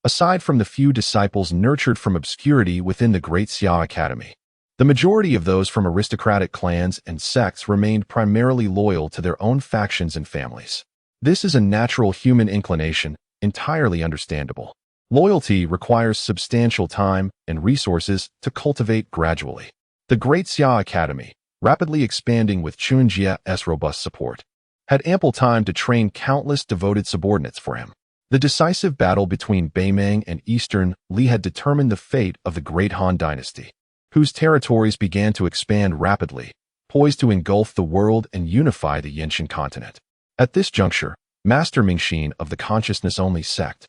Aside from the few disciples nurtured from obscurity within the Great Xia Academy, the majority of those from aristocratic clans and sects remained primarily loyal to their own factions and families. This is a natural human inclination, entirely understandable. Loyalty requires substantial time and resources to cultivate gradually. The Great Xia Academy, rapidly expanding with Chen Jie's robust support, had ample time to train countless devoted subordinates for him. The decisive battle between Beimang and Eastern Li had determined the fate of the Great Han Dynasty, whose territories began to expand rapidly, poised to engulf the world and unify the Yinshan continent. At this juncture, Master Mingxin of the consciousness-only sect,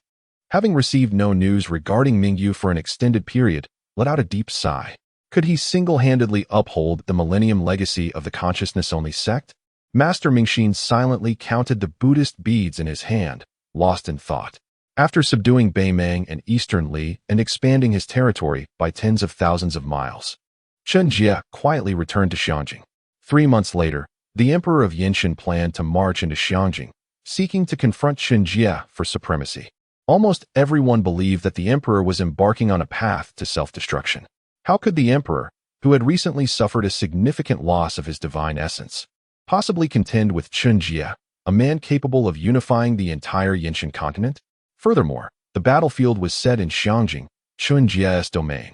having received no news regarding Mingyu for an extended period, let out a deep sigh. Could he single-handedly uphold the millennium legacy of the consciousness-only sect? Master Mingxin silently counted the Buddhist beads in his hand, lost in thought. After subduing Beimang and Eastern Li and expanding his territory by tens of thousands of miles, Chen Jie quietly returned to Xiangjing. 3 months later, the Emperor of Yinshan planned to march into Xiangjing, seeking to confront Chen Jie for supremacy. Almost everyone believed that the Emperor was embarking on a path to self-destruction. How could the Emperor, who had recently suffered a significant loss of his divine essence, possibly contend with Chen Jie, a man capable of unifying the entire Yinshan continent? Furthermore, the battlefield was set in Xiangjing, Chen Jie's domain,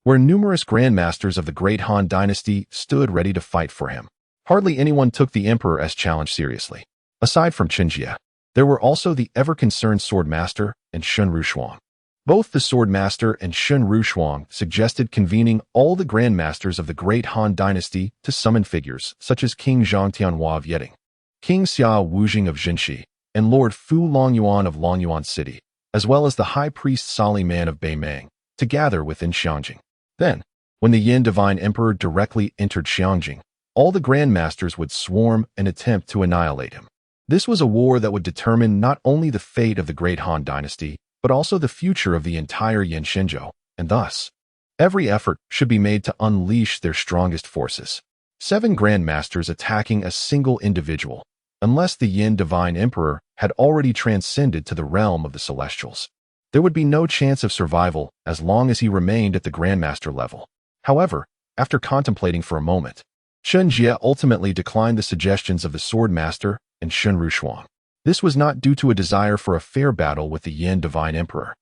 where numerous grandmasters of the Great Han Dynasty stood ready to fight for him. Hardly anyone took the Emperor's challenge seriously. Aside from Chen Jie, there were also the ever-concerned Swordmaster and Shun Rushuang. Both the Swordmaster and Shun Rushuang suggested convening all the grandmasters of the Great Han Dynasty to summon figures such as King Zhang Tianhua of Yeding, King Xia Wujing of Jinshi, and Lord Fu Longyuan of Longyuan City, as well as the High Priest Sali Man of Beimang, to gather within Xiangjing. Then, when the Yin Divine Emperor directly entered Xiangjing, all the grandmasters would swarm and attempt to annihilate him. This was a war that would determine not only the fate of the Great Han Dynasty, but also the future of the entire Yin Shenzhou, and thus, every effort should be made to unleash their strongest forces. 7 grandmasters attacking a single individual, unless the Yin Divine Emperor had already transcended to the realm of the Celestials. There would be no chance of survival as long as he remained at the grandmaster level. However, after contemplating for a moment, Chen Jie ultimately declined the suggestions of the Swordmaster and Shun Rushuang. This was not due to a desire for a fair battle with the Yin Divine Emperor,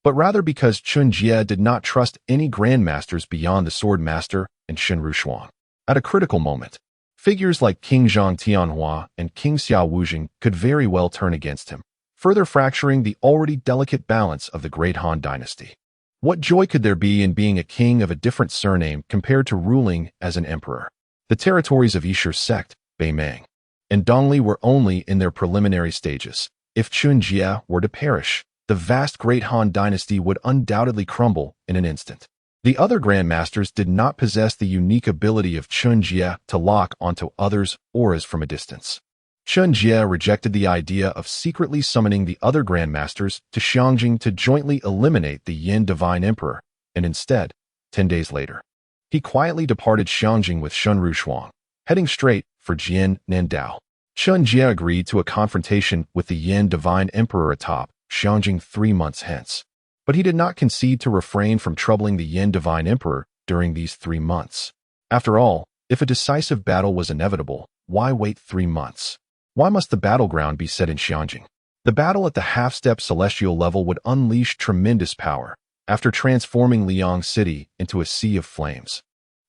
but rather because Chen Jie did not trust any grandmasters beyond the Swordmaster and Shun Rushuang. At a critical moment, figures like King Zhang Tianhua and King Xia Wujing could very well turn against him, further fracturing the already delicate balance of the Great Han Dynasty. What joy could there be in being a king of a different surname compared to ruling as an emperor? The territories of Yishi's sect, Beimang, and Dongli were only in their preliminary stages. If Chen Jie were to perish, the vast Great Han Dynasty would undoubtedly crumble in an instant. The other grandmasters did not possess the unique ability of Chen Jie to lock onto others' auras from a distance. Chen Jie rejected the idea of secretly summoning the other grandmasters to Xiangjing to jointly eliminate the Yin Divine Emperor, and instead, 10 days later, he quietly departed Xiangjing with Shun Rushuang, heading straight for Jian Nandao. Chen Jie agreed to a confrontation with the Yin Divine Emperor atop Xiangjing 3 months hence, but he did not concede to refrain from troubling the Yin Divine Emperor during these 3 months. After all, if a decisive battle was inevitable, why wait 3 months? Why must the battleground be set in Xiangjing? The battle at the half-step celestial level would unleash tremendous power, after transforming Liang City into a sea of flames.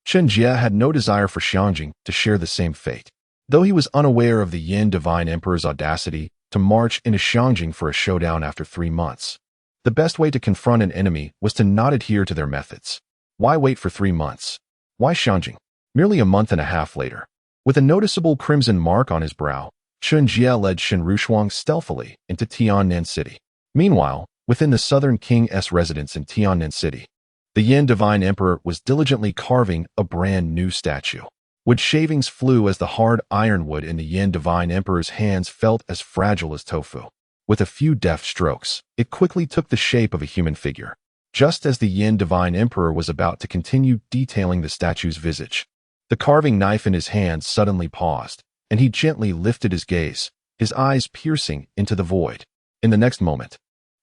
Chen Jie had no desire for Xiangjing to share the same fate. Though he was unaware of the Yin Divine Emperor's audacity to march into Xiangjing for a showdown after 3 months, the best way to confront an enemy was to not adhere to their methods. Why wait for 3 months? Why Xiangjing? Merely a month and a half later, with a noticeable crimson mark on his brow, Chen Jie led Shun Rushuang stealthily into Tiannan City. Meanwhile, within the Southern King's residence in Tiannan City, the Yin Divine Emperor was diligently carving a brand new statue. Wood shavings flew as the hard ironwood in the Yin Divine Emperor's hands felt as fragile as tofu. With a few deft strokes, it quickly took the shape of a human figure. Just as the Yin Divine Emperor was about to continue detailing the statue's visage, the carving knife in his hand suddenly paused, and he gently lifted his gaze, his eyes piercing into the void. In the next moment,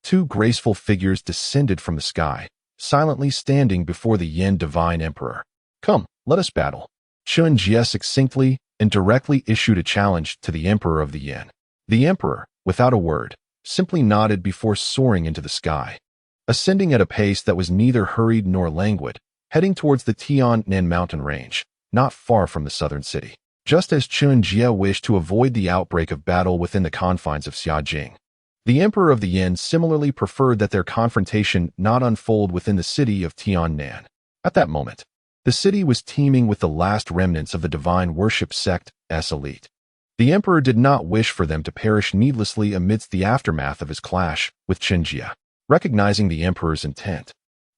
2 graceful figures descended from the sky, silently standing before the Yin Divine Emperor. "Come, let us battle." Chen Jie succinctly and directly issued a challenge to the Emperor of the Yin. The Emperor, without a word, simply nodded before soaring into the sky. ascending at a pace that was neither hurried nor languid, heading towards the Tiannan mountain range, not far from the southern city. Just as Chen Jie wished to avoid the outbreak of battle within the confines of Xiajing, the Emperor of the Yin similarly preferred that their confrontation not unfold within the city of Tiannan. At that moment, the city was teeming with the last remnants of the divine worship sect's elite. The Emperor did not wish for them to perish needlessly amidst the aftermath of his clash with Chen Jie. Recognizing the Emperor's intent,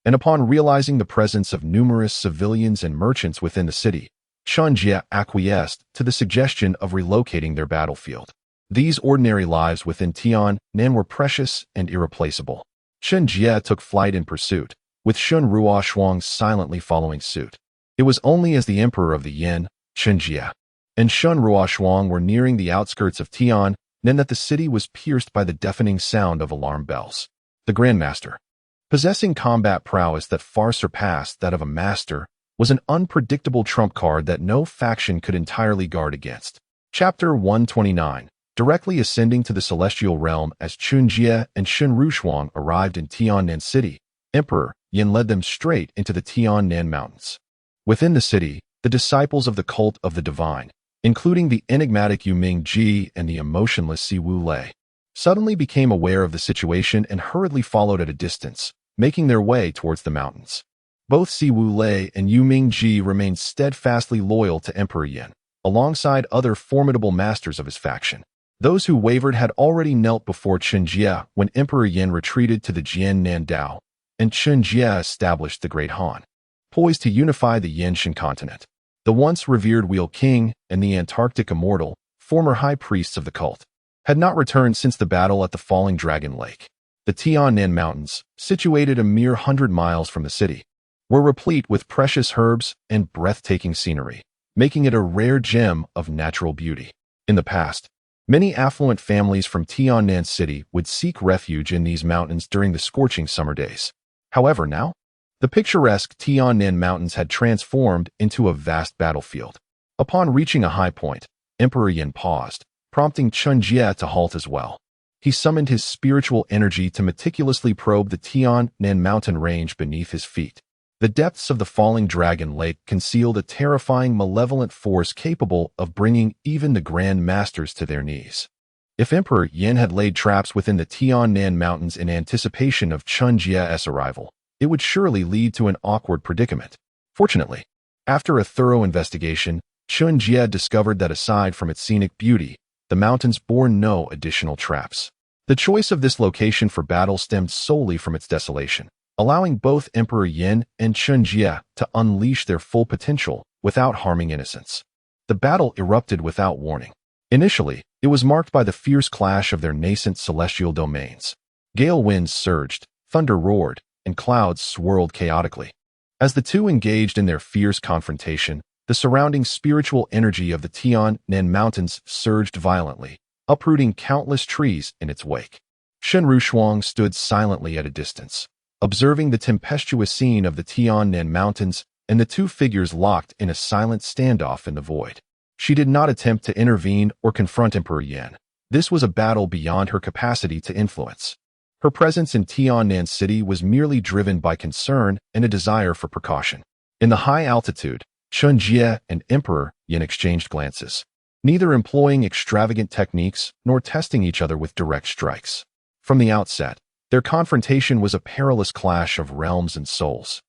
and upon realizing the presence of numerous civilians and merchants within the city, Chen Jie acquiesced to the suggestion of relocating their battlefield. These ordinary lives within Tiannan were precious and irreplaceable. Chen Jie took flight in pursuit, with Shun Ruoshuang silently following suit. It was only as the Emperor of the Yin, Chen Jie, and Shun Ruoshuang were nearing the outskirts of Tiannan that the city was pierced by the deafening sound of alarm bells. The Grandmaster, possessing combat prowess that far surpassed that of a master, was an unpredictable trump card that no faction could entirely guard against. Chapter 129. Directly ascending to the celestial realm as Chen Jie and Shun Ruoshuang arrived in Tiannan City, Emperor Yin led them straight into the Tiannan Mountains. Within the city, the disciples of the cult of the divine, including the enigmatic Yuming Ji and the emotionless Siwu Lei, suddenly became aware of the situation and hurriedly followed at a distance, making their way towards the mountains. Both Siwu Lei and Yuming Ji remained steadfastly loyal to Emperor Yin, alongside other formidable masters of his faction. Those who wavered had already knelt before Chen Jie when Emperor Yin retreated to the Jiannan Dao, and Chen Jie established the Great Han, poised to unify the Yanshan continent. The once revered Wheel King and the Antarctic Immortal, former high priests of the cult, had not returned since the battle at the Falling Dragon Lake. The Tiannan Mountains, situated a mere 100 miles from the city, were replete with precious herbs and breathtaking scenery, making it a rare gem of natural beauty. In the past, many affluent families from Tiannan City would seek refuge in these mountains during the scorching summer days. However, now, the picturesque Tiannan Mountains had transformed into a vast battlefield. Upon reaching a high point, Emperor Yin paused, prompting Chen Jie to halt as well. He summoned his spiritual energy to meticulously probe the Tiannan mountain range beneath his feet. The depths of the Falling Dragon Lake concealed a terrifying malevolent force capable of bringing even the Grand Masters to their knees. If Emperor Yin had laid traps within the Tiannan Mountains in anticipation of Chen Jie's arrival, it would surely lead to an awkward predicament. Fortunately, after a thorough investigation, Chen Jie discovered that aside from its scenic beauty, the mountains bore no additional traps. The choice of this location for battle stemmed solely from its desolation, allowing both Emperor Yin and Chen Jie to unleash their full potential without harming innocents. The battle erupted without warning. Initially, it was marked by the fierce clash of their nascent celestial domains. Gale winds surged, thunder roared, and clouds swirled chaotically. As the two engaged in their fierce confrontation, the surrounding spiritual energy of the Tiannan Mountains surged violently, uprooting countless trees in its wake. Shun Ruoshuang stood silently at a distance, observing the tempestuous scene of the Tiannan Mountains, and the two figures locked in a silent standoff in the void. She did not attempt to intervene or confront Emperor Yin. This was a battle beyond her capacity to influence. Her presence in Tiannan City was merely driven by concern and a desire for precaution. In the high altitude, Chen Jie and Emperor Yin exchanged glances, neither employing extravagant techniques nor testing each other with direct strikes. From the outset, their confrontation was a perilous clash of realms and souls.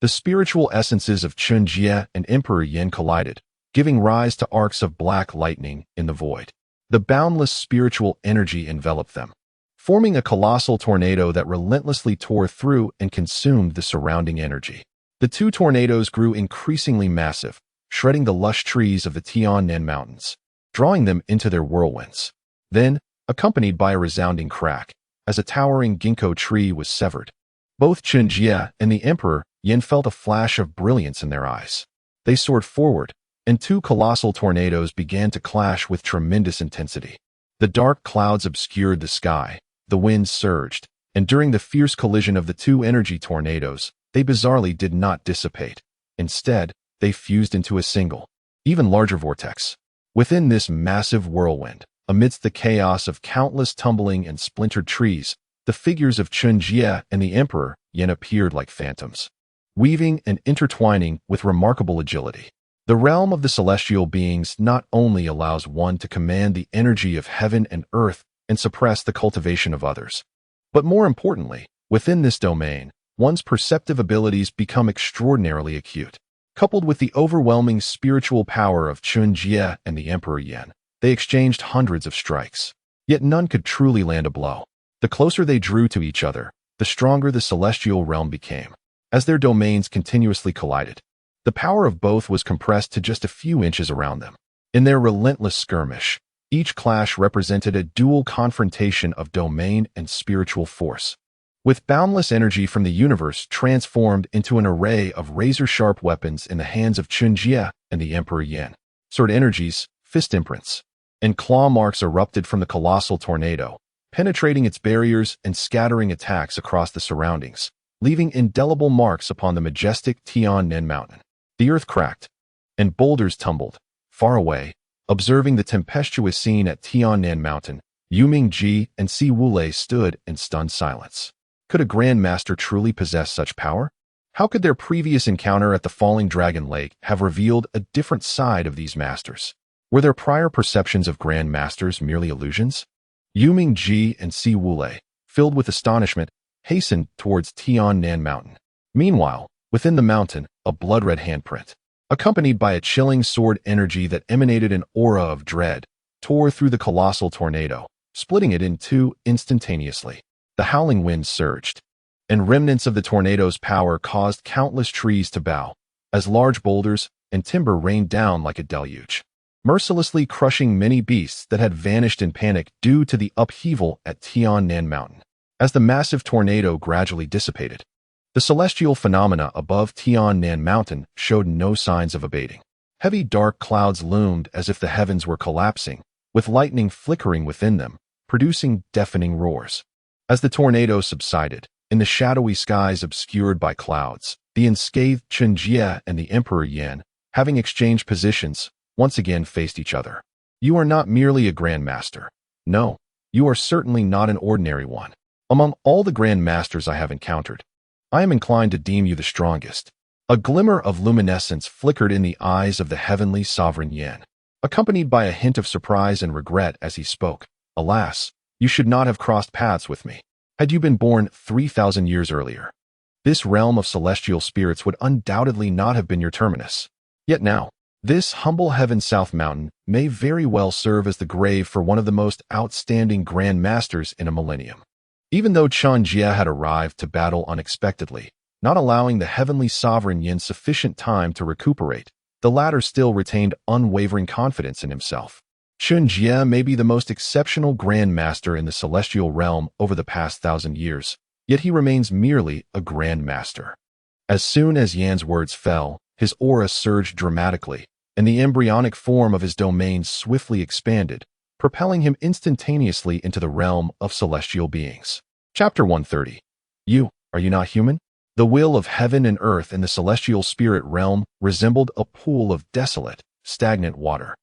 The spiritual essences of Chen Jie and Emperor Yin collided, giving rise to arcs of black lightning in the void. The boundless spiritual energy enveloped them, forming a colossal tornado that relentlessly tore through and consumed the surrounding energy. The two tornadoes grew increasingly massive, shredding the lush trees of the Tiannan Mountains, drawing them into their whirlwinds. Then, accompanied by a resounding crack, as a towering ginkgo tree was severed, both Chen Jie and the Emperor Yin felt a flash of brilliance in their eyes. They soared forward, and two colossal tornadoes began to clash with tremendous intensity. The dark clouds obscured the sky, the winds surged, and during the fierce collision of the two energy tornadoes, they bizarrely did not dissipate. Instead, they fused into a single, even larger vortex. Within this massive whirlwind, amidst the chaos of countless tumbling and splintered trees, the figures of Chen Jie and the Emperor Yan appeared like phantoms, weaving and intertwining with remarkable agility. The realm of the celestial beings not only allows one to command the energy of heaven and earth and suppress the cultivation of others, but more importantly, within this domain, one's perceptive abilities become extraordinarily acute. Coupled with the overwhelming spiritual power of Chen Jie and the Emperor Yan, they exchanged hundreds of strikes. Yet none could truly land a blow. The closer they drew to each other, the stronger the celestial realm became. As their domains continuously collided, the power of both was compressed to just a few inches around them. In their relentless skirmish, each clash represented a dual confrontation of domain and spiritual force, with boundless energy from the universe transformed into an array of razor-sharp weapons in the hands of Chen Jie and the Emperor Yan. Sword energies, fist imprints, and claw marks erupted from the colossal tornado, penetrating its barriers and scattering attacks across the surroundings, leaving indelible marks upon the majestic Tiannan Mountain. The earth cracked, and boulders tumbled. Far away, observing the tempestuous scene at Tiannan Mountain, Chen and Si Wulei stood in stunned silence. Could a grandmaster truly possess such power? How could their previous encounter at the Falling Dragon Lake have revealed a different side of these masters? Were their prior perceptions of grandmasters merely illusions? Chen and Si Wulei, filled with astonishment, hastened towards Tiannan Mountain. Meanwhile, within the mountain, a blood-red handprint, accompanied by a chilling sword energy that emanated an aura of dread, tore through the colossal tornado, splitting it in two instantaneously. The howling wind surged, and remnants of the tornado's power caused countless trees to bow, as large boulders and timber rained down like a deluge, mercilessly crushing many beasts that had vanished in panic due to the upheaval at Tiannan Mountain. As the massive tornado gradually dissipated, the celestial phenomena above Tiannan Mountain showed no signs of abating. Heavy dark clouds loomed as if the heavens were collapsing, with lightning flickering within them, producing deafening roars. As the tornado subsided, in the shadowy skies obscured by clouds, the unscathed Chen Jie and the Emperor Yan, having exchanged positions, once again faced each other. You are not merely a grandmaster. No, you are certainly not an ordinary one. Among all the grandmasters I have encountered, I am inclined to deem you the strongest. A glimmer of luminescence flickered in the eyes of the heavenly sovereign Yan, accompanied by a hint of surprise and regret as he spoke. Alas, you should not have crossed paths with me. Had you been born 3,000 years earlier, this realm of celestial spirits would undoubtedly not have been your terminus. Yet now, this humble heaven South Mountain may very well serve as the grave for one of the most outstanding grand masters in a millennium. Even though Chen Jie had arrived to battle unexpectedly, not allowing the heavenly sovereign Yin sufficient time to recuperate, the latter still retained unwavering confidence in himself. Chen Jie may be the most exceptional grand master in the celestial realm over the past 1,000 years, yet he remains merely a grand master. As soon as Yan's words fell, his aura surged dramatically, and the embryonic form of his domain swiftly expanded, propelling him instantaneously into the realm of celestial beings. Chapter 130. Are you not human? The will of heaven and earth in the celestial spirit realm resembled a pool of desolate, stagnant water,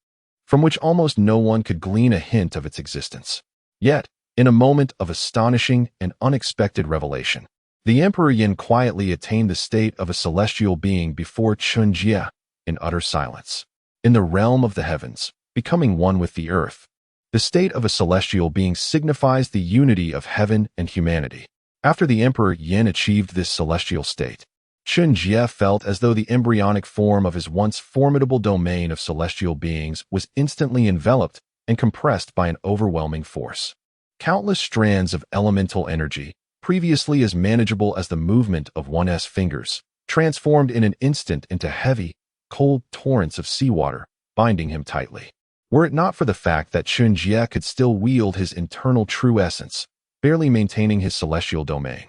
from which almost no one could glean a hint of its existence. Yet, in a moment of astonishing and unexpected revelation, the Emperor Yin quietly attained the state of a celestial being before Chen Jie in utter silence. In the realm of the heavens, becoming one with the earth, the state of a celestial being signifies the unity of heaven and humanity. After the Emperor Yin achieved this celestial state, Chen Jie felt as though the embryonic form of his once formidable domain of celestial beings was instantly enveloped and compressed by an overwhelming force. Countless strands of elemental energy, previously as manageable as the movement of one's fingers, transformed in an instant into heavy, cold torrents of seawater, binding him tightly. Were it not for the fact that Chen Jie could still wield his internal true essence, barely maintaining his celestial domain,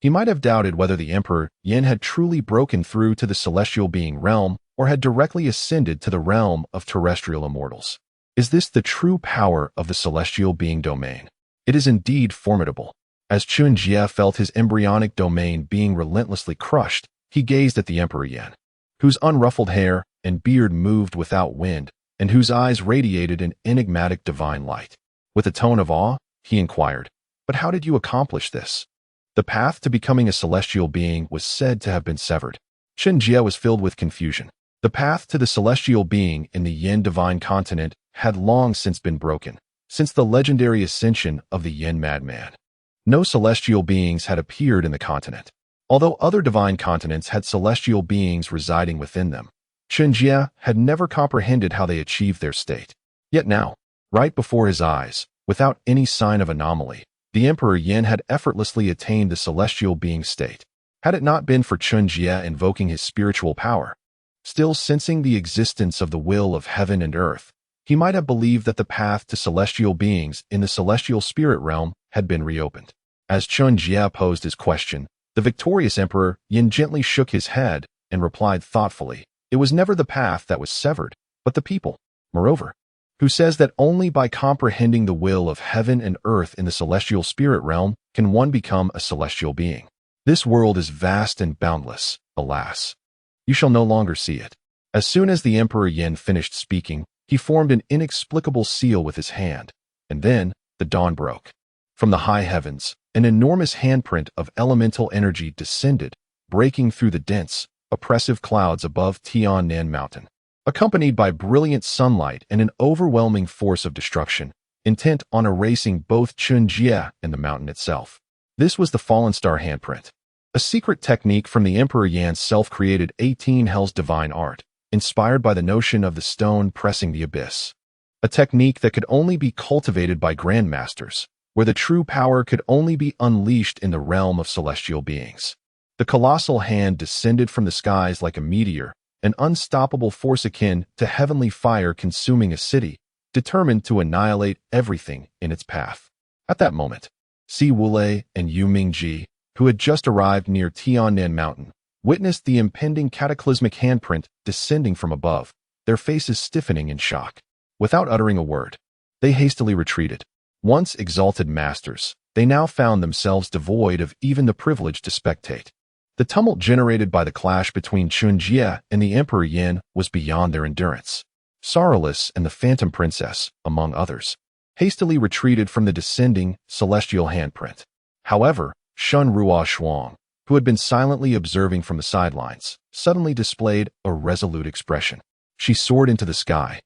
he might have doubted whether the Emperor Yin had truly broken through to the celestial being realm or had directly ascended to the realm of terrestrial immortals. Is this the true power of the celestial being domain? It is indeed formidable. As Chen Jie felt his embryonic domain being relentlessly crushed, he gazed at the Emperor Yin, whose unruffled hair and beard moved without wind, and whose eyes radiated an enigmatic divine light. With a tone of awe, he inquired, But how did you accomplish this? The path to becoming a celestial being was said to have been severed. Chen Jie was filled with confusion. The path to the celestial being in the Yin divine continent had long since been broken, since the legendary ascension of the Yin madman. No celestial beings had appeared in the continent, although other divine continents had celestial beings residing within them. Chen Jie had never comprehended how they achieved their state. Yet now, right before his eyes, without any sign of anomaly, the Emperor Yin had effortlessly attained the celestial being state. Had it not been for Chen Jie invoking his spiritual power, still sensing the existence of the will of heaven and earth, he might have believed that the path to celestial beings in the celestial spirit realm had been reopened. As Chen Jie posed his question, the victorious Emperor Yin gently shook his head and replied thoughtfully, "It was never the path that was severed, but the people. Moreover, who says that only by comprehending the will of heaven and earth in the celestial spirit realm can one become a celestial being. This world is vast and boundless, alas. You shall no longer see it." As soon as the Emperor Yin finished speaking, he formed an inexplicable seal with his hand, and then the dawn broke. From the high heavens, an enormous handprint of elemental energy descended, breaking through the dense, oppressive clouds above Tiannan Mountain. Accompanied by brilliant sunlight and an overwhelming force of destruction, intent on erasing both Chen Jie and the mountain itself. This was the Fallen Star handprint, a secret technique from the Emperor Yan's self-created 18 Hells divine art, inspired by the notion of the stone pressing the abyss. A technique that could only be cultivated by grandmasters, where the true power could only be unleashed in the realm of celestial beings. The colossal hand descended from the skies like a meteor, an unstoppable force akin to heavenly fire consuming a city, determined to annihilate everything in its path. At that moment, Si Wulei and Yu Mingji, who had just arrived near Tiannan Mountain, witnessed the impending cataclysmic handprint descending from above, their faces stiffening in shock. Without uttering a word, they hastily retreated. Once exalted masters, they now found themselves devoid of even the privilege to spectate. The tumult generated by the clash between Chen Jie and the Emperor Yin was beyond their endurance. Sorrowless and the Phantom Princess, among others, hastily retreated from the descending celestial handprint. However, Shun Ruo Shuang, who had been silently observing from the sidelines, suddenly displayed a resolute expression. She soared into the sky,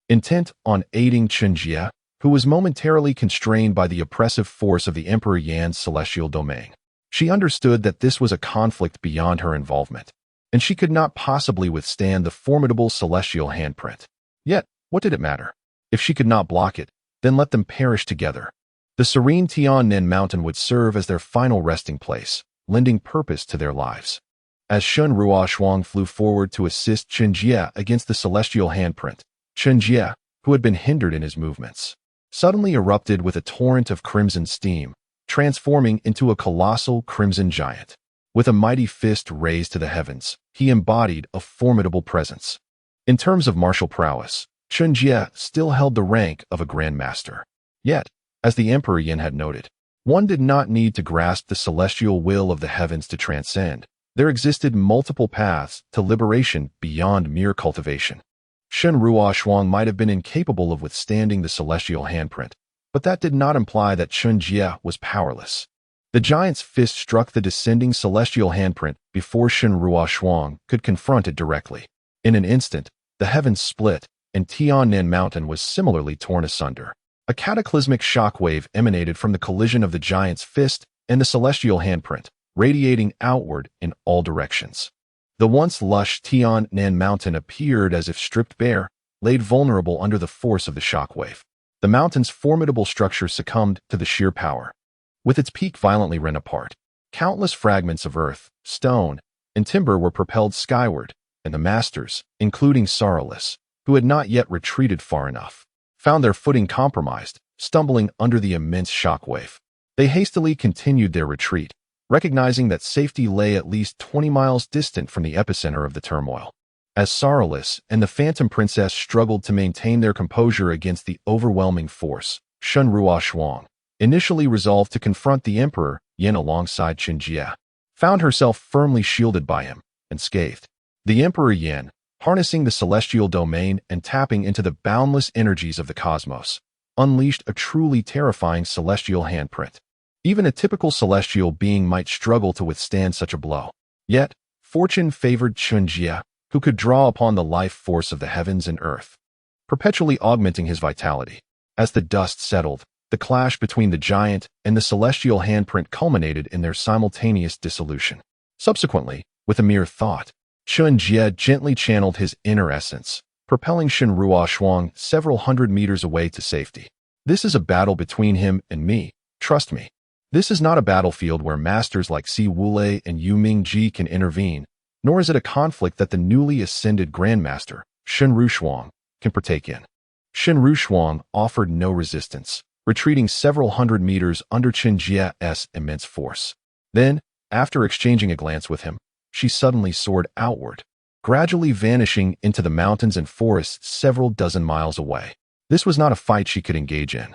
intent on aiding Chen Jie, who was momentarily constrained by the oppressive force of the Emperor Yan's celestial domain. She understood that this was a conflict beyond her involvement, and she could not possibly withstand the formidable celestial handprint. Yet, what did it matter? If she could not block it, then let them perish together. The serene Tiannan Mountain would serve as their final resting place, lending purpose to their lives. As Shun Ruo Shuang flew forward to assist Chen Jie against the celestial handprint, Chen Jie, who had been hindered in his movements, suddenly erupted with a torrent of crimson steam, transforming into a colossal crimson giant. With a mighty fist raised to the heavens, he embodied a formidable presence. In terms of martial prowess, Chen Jie still held the rank of a grandmaster. Yet, as the Emperor Yin had noted, one did not need to grasp the celestial will of the heavens to transcend. There existed multiple paths to liberation beyond mere cultivation. Shun Ruo Shuang might have been incapable of withstanding the celestial handprint, but that did not imply that Chen Jie was powerless. The giant's fist struck the descending celestial handprint before Shun Ruo Shuang could confront it directly. In an instant, the heavens split, and Tiannan Mountain was similarly torn asunder. A cataclysmic shockwave emanated from the collision of the giant's fist and the celestial handprint, radiating outward in all directions. The once lush Tiannan Mountain appeared as if stripped bare, laid vulnerable under the force of the shockwave. The mountain's formidable structure succumbed to the sheer power. With its peak violently rent apart, countless fragments of earth, stone, and timber were propelled skyward, and the masters, including Sorrowless, who had not yet retreated far enough, found their footing compromised, stumbling under the immense shockwave. They hastily continued their retreat, recognizing that safety lay at least 20 miles distant from the epicenter of the turmoil. As Sorrowless and the Phantom Princess struggled to maintain their composure against the overwhelming force, Shun Ruo Shuang, initially resolved to confront the Emperor Yin alongside Chen Jie, found herself firmly shielded by him, and scathed. The Emperor Yin, harnessing the celestial domain and tapping into the boundless energies of the cosmos, unleashed a truly terrifying celestial handprint. Even a typical celestial being might struggle to withstand such a blow. Yet, fortune favored Chen Jie, who could draw upon the life force of the heavens and earth, perpetually augmenting his vitality. As the dust settled, the clash between the giant and the celestial handprint culminated in their simultaneous dissolution. Subsequently, with a mere thought, Chen Jie gently channeled his inner essence, propelling Shen Ruoshuang several hundred meters away to safety. This is a battle between him and me, trust me. This is not a battlefield where masters like Si Wulei and Yu Mingji can intervene, nor is it a conflict that the newly ascended Grandmaster, Shen Ruoshuang, can partake in. Shen Ruoshuang offered no resistance, retreating several hundred meters under Chen Jie's immense force. Then, after exchanging a glance with him, she suddenly soared outward, gradually vanishing into the mountains and forests several dozen miles away. This was not a fight she could engage in.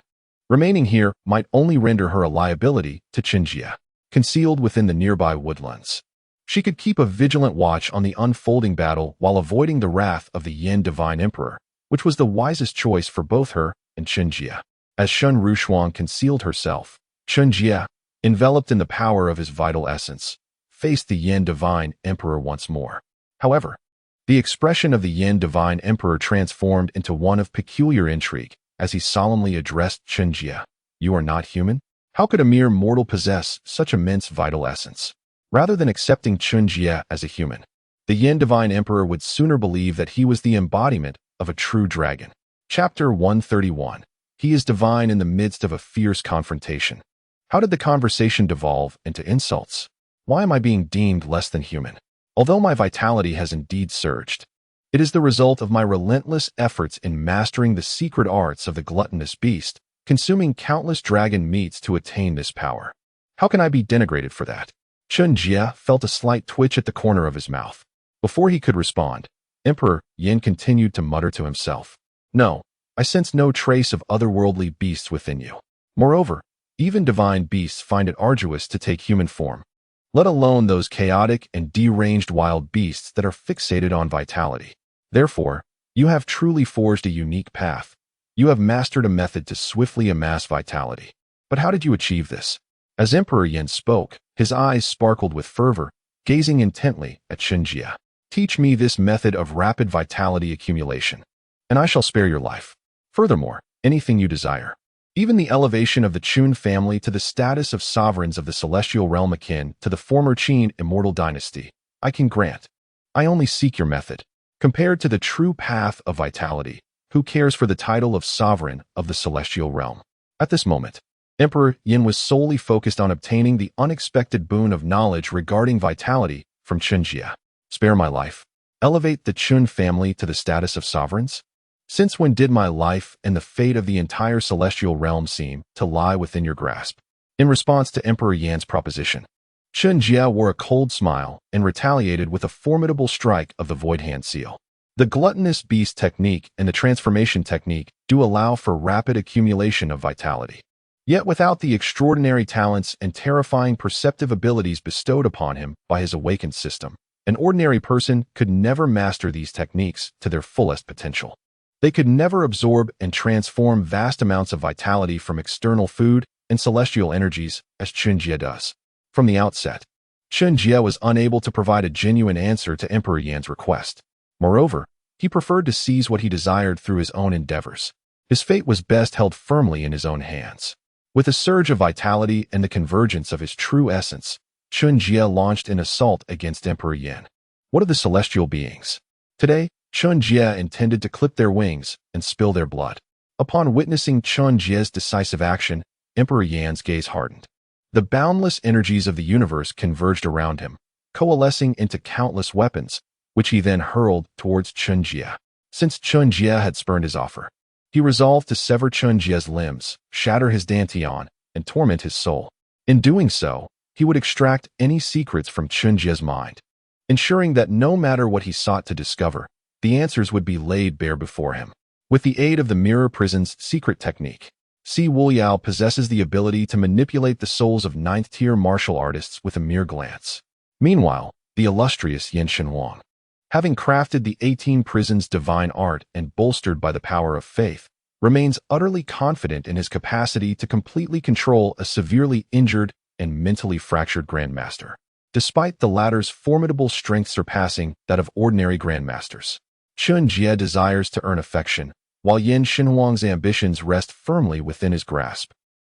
Remaining here might only render her a liability to Chen Jie, concealed within the nearby woodlands. She could keep a vigilant watch on the unfolding battle while avoiding the wrath of the Yin Divine Emperor, which was the wisest choice for both her and Chen Jie. As Shen Ruoshuang concealed herself, Chen Jie, enveloped in the power of his vital essence, faced the Yin Divine Emperor once more. However, the expression of the Yin Divine Emperor transformed into one of peculiar intrigue as he solemnly addressed Chen Jie. You are not human? How could a mere mortal possess such immense vital essence? Rather than accepting Chen Jie as a human, the Yin Divine Emperor would sooner believe that he was the embodiment of a true dragon. Chapter 131. He is divine in the midst of a fierce confrontation. How did the conversation devolve into insults? Why am I being deemed less than human? Although my vitality has indeed surged, it is the result of my relentless efforts in mastering the secret arts of the gluttonous beast, consuming countless dragon meats to attain this power. How can I be denigrated for that? Chen Jie felt a slight twitch at the corner of his mouth. Before he could respond, Emperor Yin continued to mutter to himself. No, I sense no trace of otherworldly beasts within you. Moreover, even divine beasts find it arduous to take human form, let alone those chaotic and deranged wild beasts that are fixated on vitality. Therefore, you have truly forged a unique path. You have mastered a method to swiftly amass vitality. But how did you achieve this? As Emperor Yin spoke, his eyes sparkled with fervor, gazing intently at Chen Jie. Teach me this method of rapid vitality accumulation, and I shall spare your life. Furthermore, anything you desire. Even the elevation of the Chun family to the status of sovereigns of the celestial realm akin to the former Qin immortal dynasty, I can grant. I only seek your method. Compared to the true path of vitality, who cares for the title of sovereign of the celestial realm? At this moment, Emperor Yin was solely focused on obtaining the unexpected boon of knowledge regarding vitality from Chen Jie. Spare my life. Elevate the Chun family to the status of sovereigns? Since when did my life and the fate of the entire celestial realm seem to lie within your grasp? In response to Emperor Yan's proposition, Chen Jie wore a cold smile and retaliated with a formidable strike of the Void Hand Seal. The gluttonous beast technique and the transformation technique do allow for rapid accumulation of vitality. Yet without the extraordinary talents and terrifying perceptive abilities bestowed upon him by his awakened system, an ordinary person could never master these techniques to their fullest potential. They could never absorb and transform vast amounts of vitality from external food and celestial energies as Chen Jie does. From the outset, Chen Jie was unable to provide a genuine answer to Emperor Yan's request. Moreover, he preferred to seize what he desired through his own endeavors. His fate was best held firmly in his own hands. With a surge of vitality and the convergence of his true essence, Chen Jie launched an assault against Emperor Yin. What of the celestial beings? Today, Chen Jie intended to clip their wings and spill their blood. Upon witnessing Chen Jie's decisive action, Emperor Yan's gaze hardened. The boundless energies of the universe converged around him, coalescing into countless weapons, which he then hurled towards Chen Jie. Since Chen Jie had spurned his offer, he resolved to sever Chen Jie's limbs, shatter his dantian, and torment his soul. In doing so, he would extract any secrets from Chen Jie's mind, ensuring that no matter what he sought to discover, the answers would be laid bare before him. With the aid of the Mirror Prison's secret technique, Si Wuliao possesses the ability to manipulate the souls of ninth-tier martial artists with a mere glance. Meanwhile, the illustrious Yin Shenhuang, having crafted the 18 Prison's divine art and bolstered by the power of faith, remains utterly confident in his capacity to completely control a severely injured and mentally fractured grandmaster, despite the latter's formidable strength surpassing that of ordinary grandmasters. Chen Jie desires to earn affection, while Yin Shenhuang's ambitions rest firmly within his grasp,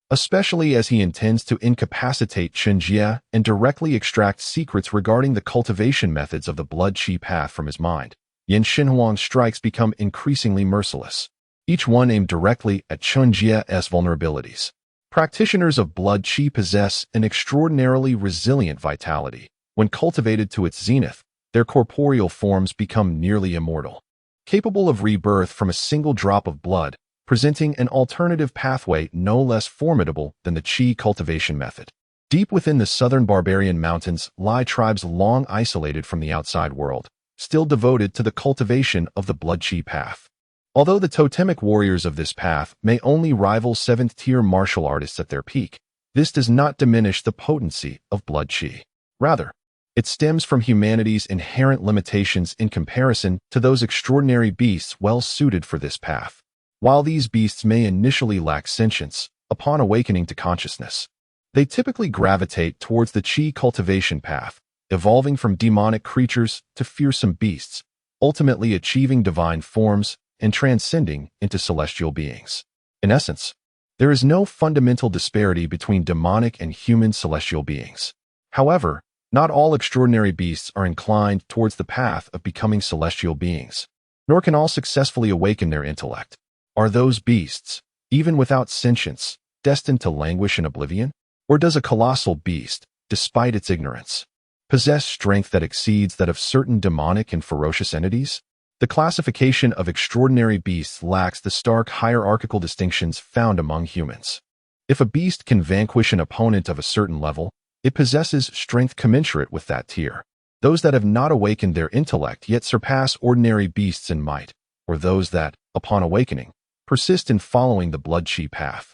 especially as he intends to incapacitate Chen Jie and directly extract secrets regarding the cultivation methods of the blood qi path from his mind. Yin Shenhuang's strikes become increasingly merciless, each one aimed directly at Chen Jie's vulnerabilities. Practitioners of blood qi possess an extraordinarily resilient vitality. When cultivated to its zenith, their corporeal forms become nearly immortal, capable of rebirth from a single drop of blood, presenting an alternative pathway no less formidable than the qi cultivation method. Deep within the southern barbarian mountains lie tribes long isolated from the outside world, still devoted to the cultivation of the blood qi path. Although the totemic warriors of this path may only rival 7th-tier martial artists at their peak, this does not diminish the potency of blood qi. Rather, it stems from humanity's inherent limitations in comparison to those extraordinary beasts well suited for this path. While these beasts may initially lack sentience, upon awakening to consciousness, they typically gravitate towards the qi cultivation path, evolving from demonic creatures to fearsome beasts, ultimately achieving divine forms and transcending into celestial beings. In essence, there is no fundamental disparity between demonic and human celestial beings. However, not all extraordinary beasts are inclined towards the path of becoming celestial beings, nor can all successfully awaken their intellect. Are those beasts, even without sentience, destined to languish in oblivion? Or does a colossal beast, despite its ignorance, possess strength that exceeds that of certain demonic and ferocious entities? The classification of extraordinary beasts lacks the stark hierarchical distinctions found among humans. If a beast can vanquish an opponent of a certain level, it possesses strength commensurate with that tier. Those that have not awakened their intellect yet surpass ordinary beasts in might, or those that, upon awakening, persist in following the blood qi path,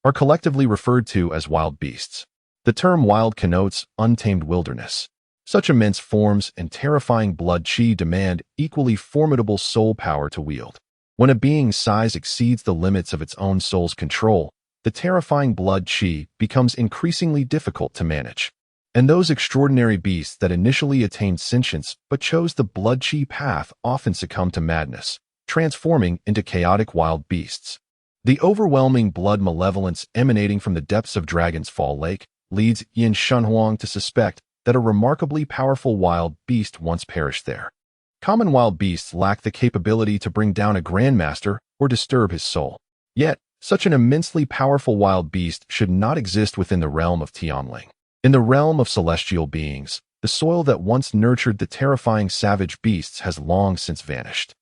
are collectively referred to as wild beasts. The term wild connotes untamed wilderness. Such immense forms and terrifying blood qi demand equally formidable soul power to wield. When a being's size exceeds the limits of its own soul's control, the terrifying blood qi becomes increasingly difficult to manage. And those extraordinary beasts that initially attained sentience but chose the blood qi path often succumb to madness, transforming into chaotic wild beasts. The overwhelming blood malevolence emanating from the depths of Dragon's Fall Lake leads Yin Shenhuang to suspect that a remarkably powerful wild beast once perished there. Common wild beasts lack the capability to bring down a grandmaster or disturb his soul. Yet, such an immensely powerful wild beast should not exist within the realm of Tianling. In the realm of celestial beings, the soil that once nurtured the terrifying savage beasts has long since vanished.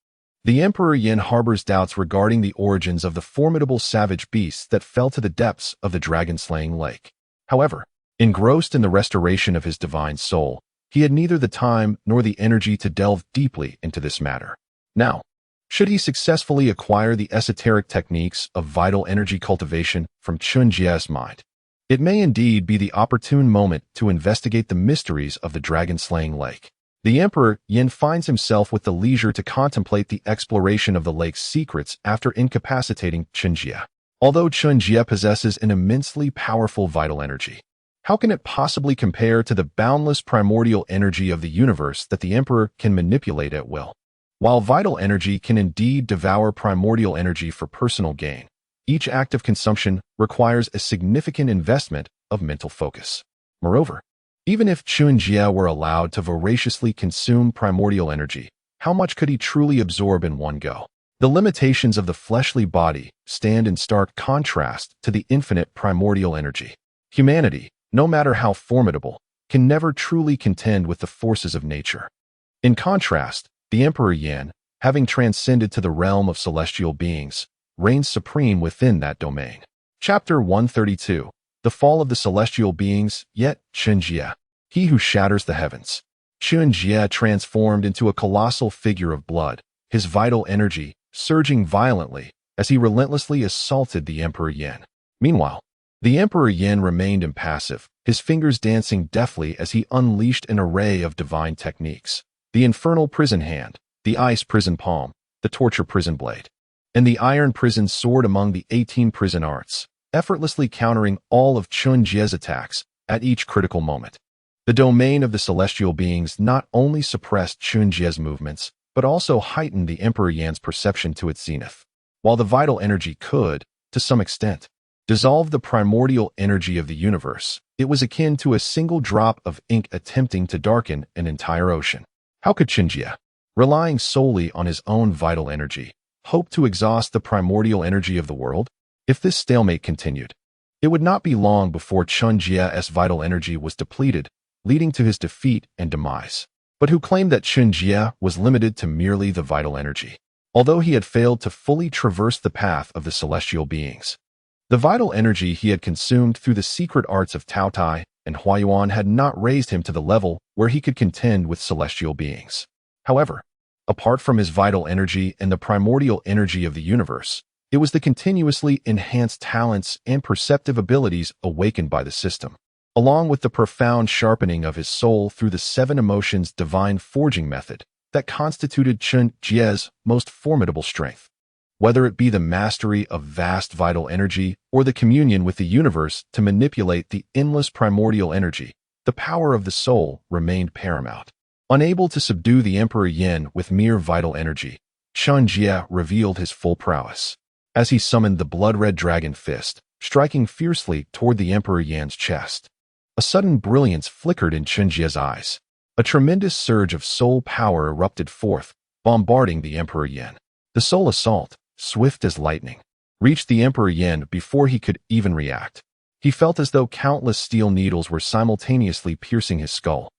The Emperor Yin harbors doubts regarding the origins of the formidable savage beasts that fell to the depths of the dragon-slaying lake. However, engrossed in the restoration of his divine soul, he had neither the time nor the energy to delve deeply into this matter. Now, should he successfully acquire the esoteric techniques of vital energy cultivation from Chen Jie's mind, it may indeed be the opportune moment to investigate the mysteries of the dragon-slaying lake. The Emperor Yin finds himself with the leisure to contemplate the exploration of the lake's secrets after incapacitating Chen Jie. Although Chen Jie possesses an immensely powerful vital energy, how can it possibly compare to the boundless primordial energy of the universe that the Emperor can manipulate at will? While vital energy can indeed devour primordial energy for personal gain, each act of consumption requires a significant investment of mental focus. Moreover, even if Chen Jie were allowed to voraciously consume primordial energy, how much could he truly absorb in one go? The limitations of the fleshly body stand in stark contrast to the infinite primordial energy. Humanity, no matter how formidable, can never truly contend with the forces of nature. In contrast, the Emperor Yin, having transcended to the realm of celestial beings, reigns supreme within that domain. Chapter 132. The Fall of the Celestial Beings, yet Chen Jie, he who shatters the heavens. Chen Jie transformed into a colossal figure of blood, his vital energy surging violently as he relentlessly assaulted the Emperor Yin. Meanwhile, the Emperor Yin remained impassive, his fingers dancing deftly as he unleashed an array of divine techniques. The infernal prison hand, the ice prison palm, the torture prison blade. and the iron prison soared among the 18 prison arts, effortlessly countering all of Chen Jie's attacks at each critical moment. The domain of the celestial beings not only suppressed Chen Jie's movements, but also heightened the Emperor Yan's perception to its zenith. While the vital energy could, to some extent, dissolve the primordial energy of the universe, it was akin to a single drop of ink attempting to darken an entire ocean. How could Chen Jie, relying solely on his own vital energy, hope to exhaust the primordial energy of the world? If this stalemate continued, it would not be long before Chen Jie's vital energy was depleted, leading to his defeat and demise. But who claimed that Chen Jie was limited to merely the vital energy? Although he had failed to fully traverse the path of the celestial beings, the vital energy he had consumed through the secret arts of Tao Tai and Huayuan had not raised him to the level where he could contend with celestial beings. However, apart from his vital energy and the primordial energy of the universe, it was the continuously enhanced talents and perceptive abilities awakened by the system, along with the profound sharpening of his soul through the 7 emotions divine forging method, that constituted Chen Jie's most formidable strength. Whether it be the mastery of vast vital energy or the communion with the universe to manipulate the endless primordial energy, the power of the soul remained paramount. Unable to subdue the Emperor Yin with mere vital energy, Chen Jie revealed his full prowess as he summoned the blood-red dragon fist, striking fiercely toward the Emperor Yan's chest. A sudden brilliance flickered in Chen Jie's eyes. A tremendous surge of soul power erupted forth, bombarding the Emperor Yin. The soul assault, swift as lightning, reached the Emperor Yin before he could even react. He felt as though countless steel needles were simultaneously piercing his skull,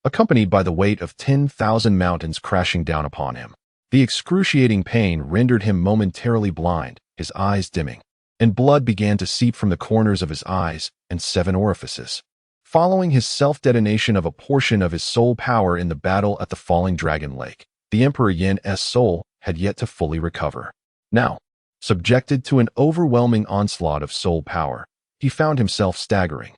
accompanied by the weight of 10,000 mountains crashing down upon him. The excruciating pain rendered him momentarily blind, his eyes dimming, and blood began to seep from the corners of his eyes and 7 orifices. Following his self-detonation of a portion of his soul power in the battle at the Falling Dragon Lake, the Emperor Yin's soul had yet to fully recover. Now, subjected to an overwhelming onslaught of soul power, he found himself staggering.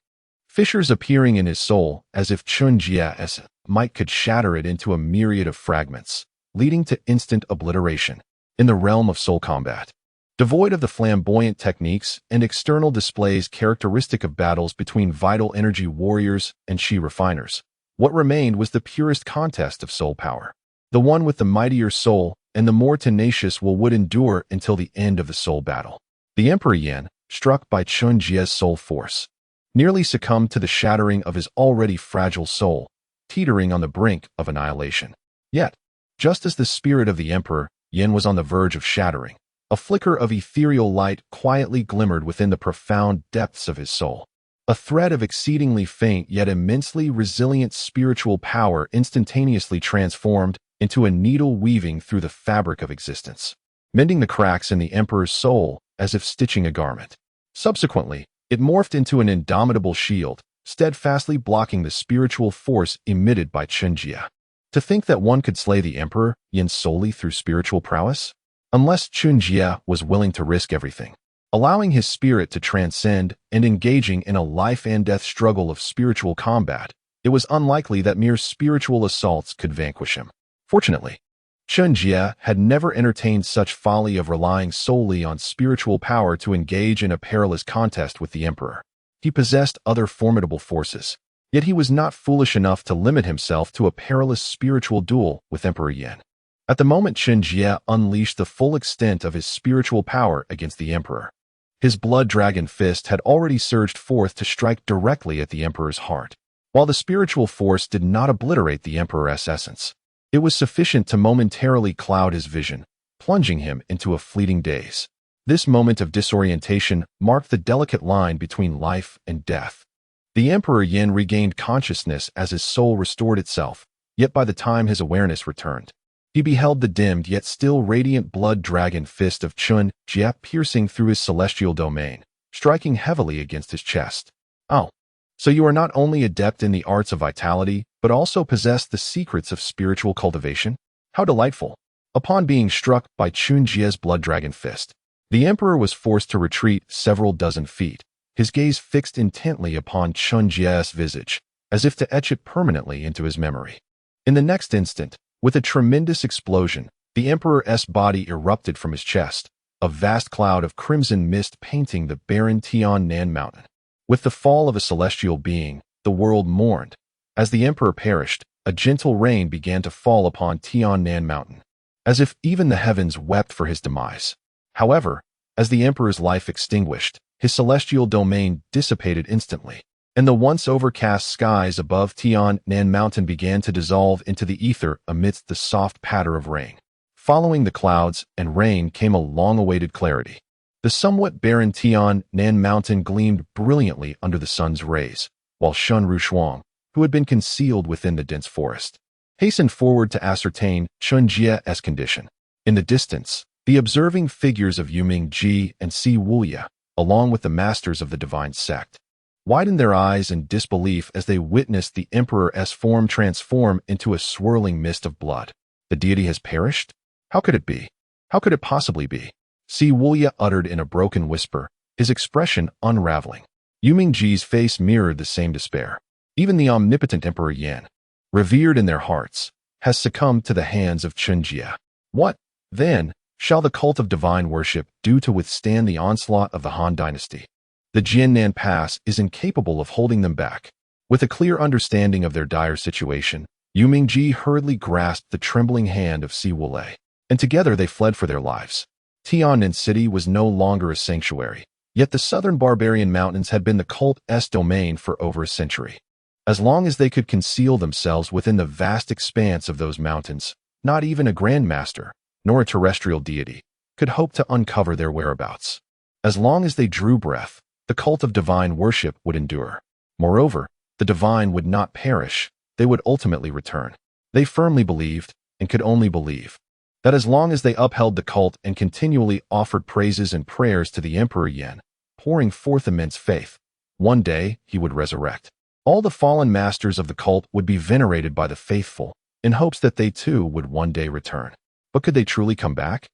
Fissures appearing in his soul as if Chen Jie's might could shatter it into a myriad of fragments, leading to instant obliteration. In the realm of soul combat, devoid of the flamboyant techniques and external displays characteristic of battles between vital energy warriors and Qi refiners, what remained was the purest contest of soul power. The one with the mightier soul and the more tenacious will would endure until the end of the soul battle. The Emperor Yin, struck by Chen Jie's soul force, nearly succumbed to the shattering of his already fragile soul, teetering on the brink of annihilation. Yet, just as the spirit of the Emperor Yin was on the verge of shattering, a flicker of ethereal light quietly glimmered within the profound depths of his soul. A thread of exceedingly faint yet immensely resilient spiritual power instantaneously transformed into a needle weaving through the fabric of existence, mending the cracks in the Emperor's soul as if stitching a garment. Subsequently, it morphed into an indomitable shield, steadfastly blocking the spiritual force emitted by Chen Jie. To think that one could slay the Emperor Yin solely through spiritual prowess? Unless Chen Jie was willing to risk everything, allowing his spirit to transcend and engaging in a life-and-death struggle of spiritual combat, it was unlikely that mere spiritual assaults could vanquish him. Fortunately, Chen Jie had never entertained such folly of relying solely on spiritual power to engage in a perilous contest with the Emperor. He possessed other formidable forces, yet he was not foolish enough to limit himself to a perilous spiritual duel with Emperor Yin. At the moment Chen Jie unleashed the full extent of his spiritual power against the Emperor, his blood dragon fist had already surged forth to strike directly at the Emperor's heart. While the spiritual force did not obliterate the Emperor's essence, it was sufficient to momentarily cloud his vision, plunging him into a fleeting daze. This moment of disorientation marked the delicate line between life and death. The Emperor Yin regained consciousness as his soul restored itself, yet by the time his awareness returned, he beheld the dimmed yet still radiant blood dragon fist of Chen Jie piercing through his celestial domain, striking heavily against his chest. Oh, so you are not only adept in the arts of vitality, but also possess the secrets of spiritual cultivation? How delightful! Upon being struck by Chen Jie's blood dragon fist, the Emperor was forced to retreat several dozen feet, his gaze fixed intently upon Chen Jie's visage, as if to etch it permanently into his memory. In the next instant, with a tremendous explosion, the Emperor's body erupted from his chest, a vast cloud of crimson mist painting the barren Tiannan mountain. With the fall of a celestial being, the world mourned. As the emperor perished, a gentle rain began to fall upon Tiannan mountain, as if even the heavens wept for his demise. However, as the emperor's life extinguished, his celestial domain dissipated instantly, and the once overcast skies above Tiannan mountain began to dissolve into the ether amidst the soft patter of rain. Following the clouds and rain came a long-awaited clarity. The somewhat barren Tiannan mountain gleamed brilliantly under the sun's rays, while Shen Rushuang, who had been concealed within the dense forest, hastened forward to ascertain Chen Jie's condition. In the distance, the observing figures of Chen and Si Wuya, along with the masters of the divine sect, widened their eyes in disbelief as they witnessed the emperor's form transform into a swirling mist of blood. The deity has perished? How could it be? How could it possibly be? Si Wuya uttered in a broken whisper, his expression unraveling. Yuminji's face mirrored the same despair. Even the omnipotent Emperor Yan, revered in their hearts, has succumbed to the hands of Chen Jie. What, then, shall the cult of divine worship do to withstand the onslaught of the Han dynasty? The Jiannan Pass is incapable of holding them back. With a clear understanding of their dire situation, Yuminji hurriedly grasped the trembling hand of Si Wulei, and together they fled for their lives. Tiannan City was no longer a sanctuary, yet the southern barbarian mountains had been the cult's domain for over a century. As long as they could conceal themselves within the vast expanse of those mountains, not even a Grand Master, nor a terrestrial deity, could hope to uncover their whereabouts. As long as they drew breath, the cult of divine worship would endure. Moreover, the divine would not perish, they would ultimately return. They firmly believed, and could only believe, that as long as they upheld the cult and continually offered praises and prayers to the Emperor Yan, pouring forth immense faith, one day he would resurrect. All the fallen masters of the cult would be venerated by the faithful, in hopes that they too would one day return. But could they truly come back?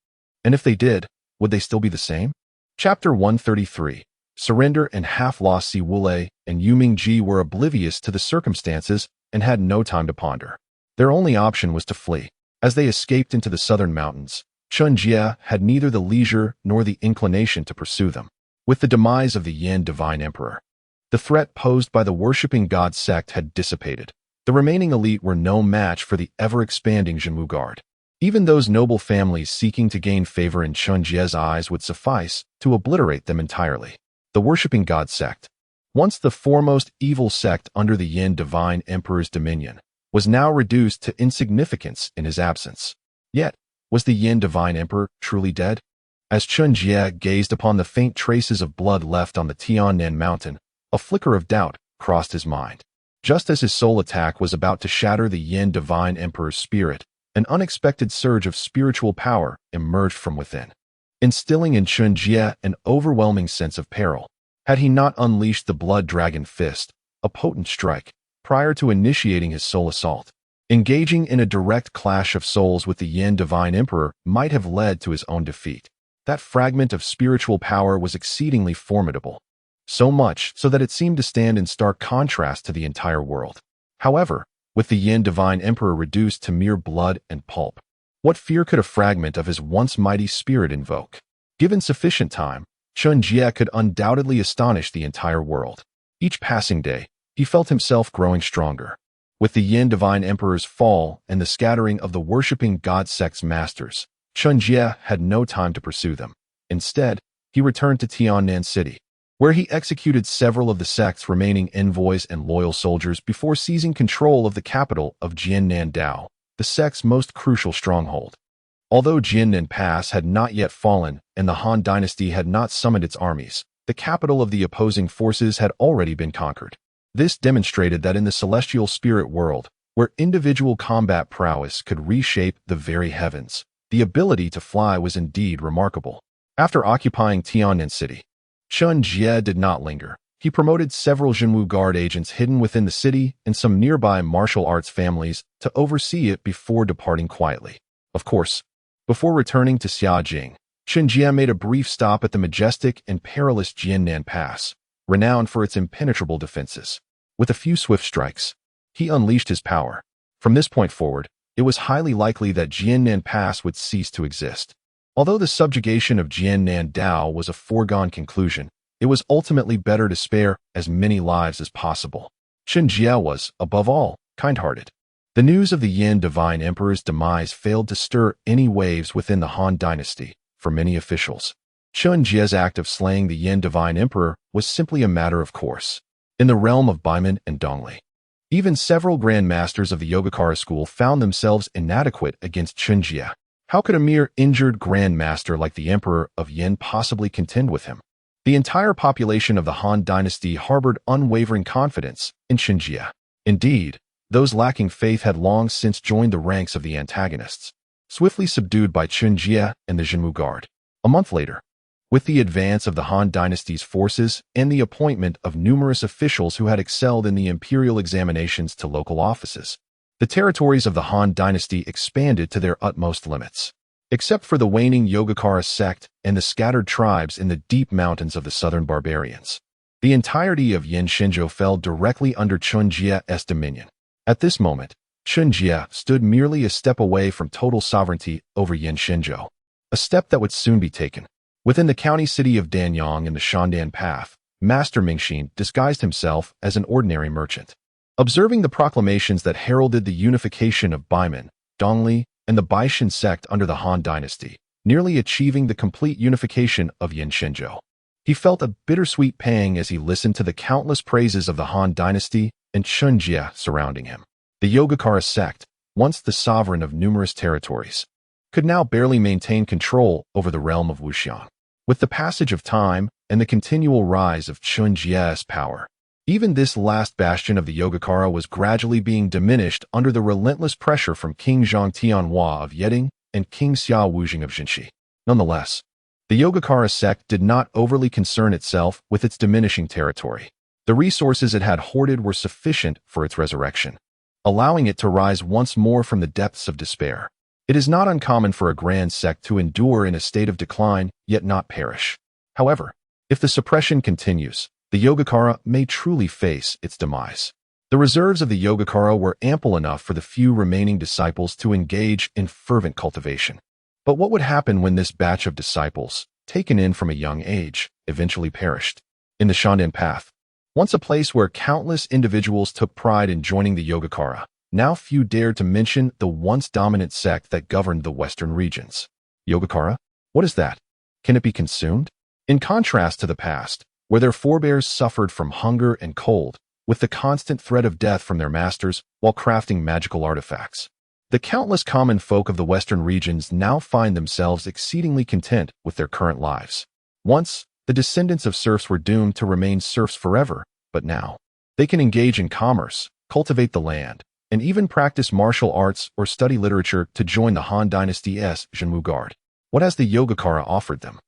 And if they did, would they still be the same? Chapter 133. Surrender and half-lost Si Wulei and Yuminji were oblivious to the circumstances and had no time to ponder. Their only option was to flee. As they escaped into the southern mountains, Chen Jie had neither the leisure nor the inclination to pursue them. With the demise of the Yan Divine Emperor, the threat posed by the worshipping god sect had dissipated. The remaining elite were no match for the ever-expanding Zhenwu Guard. Even those noble families seeking to gain favor in Chen Jie's eyes would suffice to obliterate them entirely. The worshipping god sect, once the foremost evil sect under the Yan Divine Emperor's dominion, was now reduced to insignificance in his absence. Yet, was the Yan Divine Emperor truly dead? As Chen Jie gazed upon the faint traces of blood left on the Tiannan mountain, a flicker of doubt crossed his mind. Just as his soul attack was about to shatter the Yan Divine Emperor's spirit, an unexpected surge of spiritual power emerged from within, instilling in Chen Jie an overwhelming sense of peril. Had he not unleashed the blood dragon fist, a potent strike, prior to initiating his soul assault, engaging in a direct clash of souls with the Yan Divine Emperor might have led to his own defeat. That fragment of spiritual power was exceedingly formidable, so much so that it seemed to stand in stark contrast to the entire world. However, with the Yan Divine Emperor reduced to mere blood and pulp, what fear could a fragment of his once mighty spirit invoke? Given sufficient time, Chen Jie could undoubtedly astonish the entire world. Each passing day, he felt himself growing stronger. With the Yan Divine Emperor's fall and the scattering of the worshipping god sect's masters, Chen Jie had no time to pursue them. Instead, he returned to Tiannan City, where he executed several of the sect's remaining envoys and loyal soldiers before seizing control of the capital of Jiannan Dao, the sect's most crucial stronghold. Although Jiannan Pass had not yet fallen and the Han dynasty had not summoned its armies, the capital of the opposing forces had already been conquered. This demonstrated that in the celestial spirit world, where individual combat prowess could reshape the very heavens, the ability to fly was indeed remarkable. After occupying Tiannan City, Chen Jie did not linger. He promoted several Zhenwu Guard agents hidden within the city and some nearby martial arts families to oversee it before departing quietly. Of course, before returning to Xiajing, Chen Jie made a brief stop at the majestic and perilous Jiannan Pass, renowned for its impenetrable defenses. With a few swift strikes, he unleashed his power. From this point forward, it was highly likely that Jiannan Pass would cease to exist. Although the subjugation of Jiannan Dao was a foregone conclusion, it was ultimately better to spare as many lives as possible. Chen Jie was, above all, kind-hearted. The news of the Yin Divine Emperor's demise failed to stir any waves within the Han dynasty. For many officials, Chen Jie's act of slaying the Yin Divine Emperor was simply a matter of course. In the realm of Baiman and Dongli, even several Grand Masters of the Yogacara school found themselves inadequate against Chen Jie. How could a mere injured Grand Master like the Emperor of Yin possibly contend with him? The entire population of the Han dynasty harbored unwavering confidence in Chen Jie. Indeed, those lacking faith had long since joined the ranks of the antagonists, swiftly subdued by Chen Jie and the Zhenmu Guard. A month later, with the advance of the Han dynasty's forces and the appointment of numerous officials who had excelled in the imperial examinations to local offices, the territories of the Han dynasty expanded to their utmost limits. Except for the waning Yogacara sect and the scattered tribes in the deep mountains of the southern barbarians, the entirety of Yin Shenzhou fell directly under Chen Jie's dominion. At this moment, Chen Jie stood merely a step away from total sovereignty over Yin Shenzhou, a step that would soon be taken. Within the county city of Danyang in the Shandan Path, Master Mingxin disguised himself as an ordinary merchant. Observing the proclamations that heralded the unification of Baiman, Dongli, and the Baishan sect under the Han dynasty, nearly achieving the complete unification of Yin Shenzhou, he felt a bittersweet pang as he listened to the countless praises of the Han dynasty and Chen Jie surrounding him. The Yogacara sect, once the sovereign of numerous territories, could now barely maintain control over the realm of Wuxian. With the passage of time and the continual rise of Chen Jie's power, even this last bastion of the Yogacara was gradually being diminished under the relentless pressure from King Zhang Tianhua of Yeding and King Xia Wujing of Jinshi. Nonetheless, the Yogacara sect did not overly concern itself with its diminishing territory. The resources it had hoarded were sufficient for its resurrection, allowing it to rise once more from the depths of despair. It is not uncommon for a grand sect to endure in a state of decline, yet not perish. However, if the suppression continues, the Yogacara may truly face its demise. The reserves of the Yogacara were ample enough for the few remaining disciples to engage in fervent cultivation. But what would happen when this batch of disciples, taken in from a young age, eventually perished? In the Shandan Path, once a place where countless individuals took pride in joining the Yogacara, now few dared to mention the once dominant sect that governed the western regions. Yogacara? What is that? Can it be consumed? In contrast to the past, where their forebears suffered from hunger and cold, with the constant threat of death from their masters while crafting magical artifacts, the countless common folk of the western regions now find themselves exceedingly content with their current lives. Once, the descendants of serfs were doomed to remain serfs forever, but now, they can engage in commerce, cultivate the land, and even practice martial arts or study literature to join the Han dynasty's Zhenmu Guard. What has the Yogacara offered them?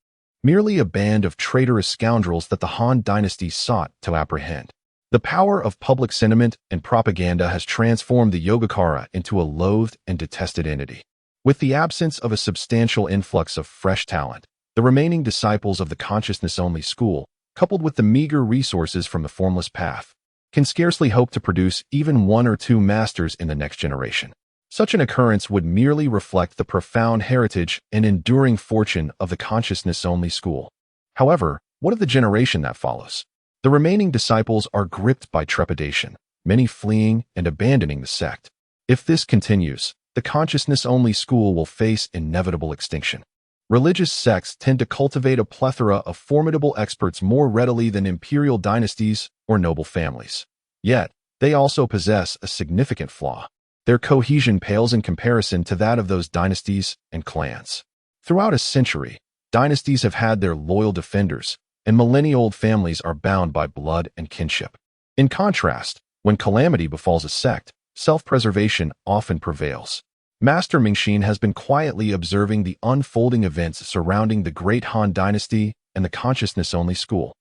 Merely a band of traitorous scoundrels that the Han dynasty sought to apprehend. The power of public sentiment and propaganda has transformed the Yogacara into a loathed and detested entity. With the absence of a substantial influx of fresh talent, the remaining disciples of the consciousness-only school, coupled with the meager resources from the formless path, can scarcely hope to produce even one or two masters in the next generation. Such an occurrence would merely reflect the profound heritage and enduring fortune of the consciousness-only school. However, what of the generation that follows? The remaining disciples are gripped by trepidation, many fleeing and abandoning the sect. If this continues, the consciousness-only school will face inevitable extinction. Religious sects tend to cultivate a plethora of formidable experts more readily than imperial dynasties or noble families. Yet, they also possess a significant flaw. Their cohesion pales in comparison to that of those dynasties and clans. Throughout a century, dynasties have had their loyal defenders, and millennia-old families are bound by blood and kinship. In contrast, when calamity befalls a sect, self-preservation often prevails. Master Mingxin has been quietly observing the unfolding events surrounding the great Han dynasty and the consciousness-only school,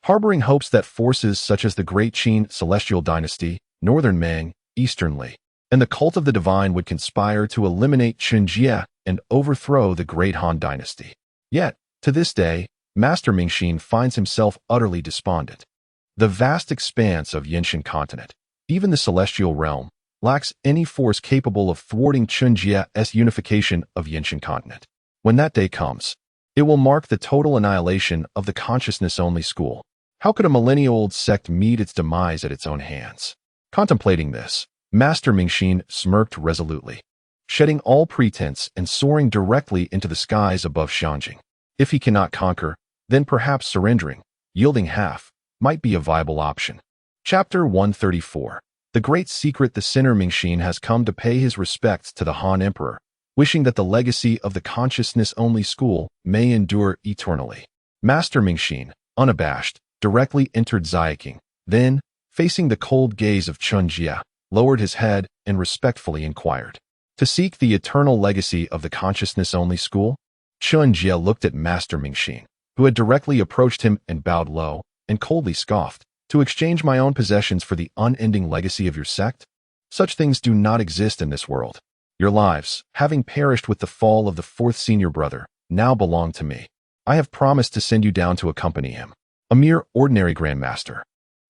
harboring hopes that forces such as the Great Qin Celestial Dynasty, Northern Ming, Eastern Li, and the cult of the divine would conspire to eliminate Chen Jie and overthrow the great Han dynasty. Yet, to this day, Master Mingxin finds himself utterly despondent. The vast expanse of Yinshan continent, even the celestial realm, lacks any force capable of thwarting Chen Jie's unification of Yinshan continent. When that day comes, it will mark the total annihilation of the consciousness-only school. How could a millennia-old sect meet its demise at its own hands? Contemplating this, Master Mingxin smirked resolutely, shedding all pretense and soaring directly into the skies above Xianjing. If he cannot conquer, then perhaps surrendering, yielding half, might be a viable option. Chapter 134. The Great Secret. The sinner Mingxin has come to pay his respects to the Han Emperor, wishing that the legacy of the consciousness-only school may endure eternally. Master Mingxin, unabashed, directly entered Ziaking, then, facing the cold gaze of Chen Jie, lowered his head and respectfully inquired, "To seek the eternal legacy of the consciousness-only school?" Chen Jie looked at Master Mingxin, who had directly approached him and bowed low, and coldly scoffed, "To exchange my own possessions for the unending legacy of your sect? Such things do not exist in this world. Your lives, having perished with the fall of the fourth senior brother, now belong to me. I have promised to send you down to accompany him, a mere ordinary grandmaster.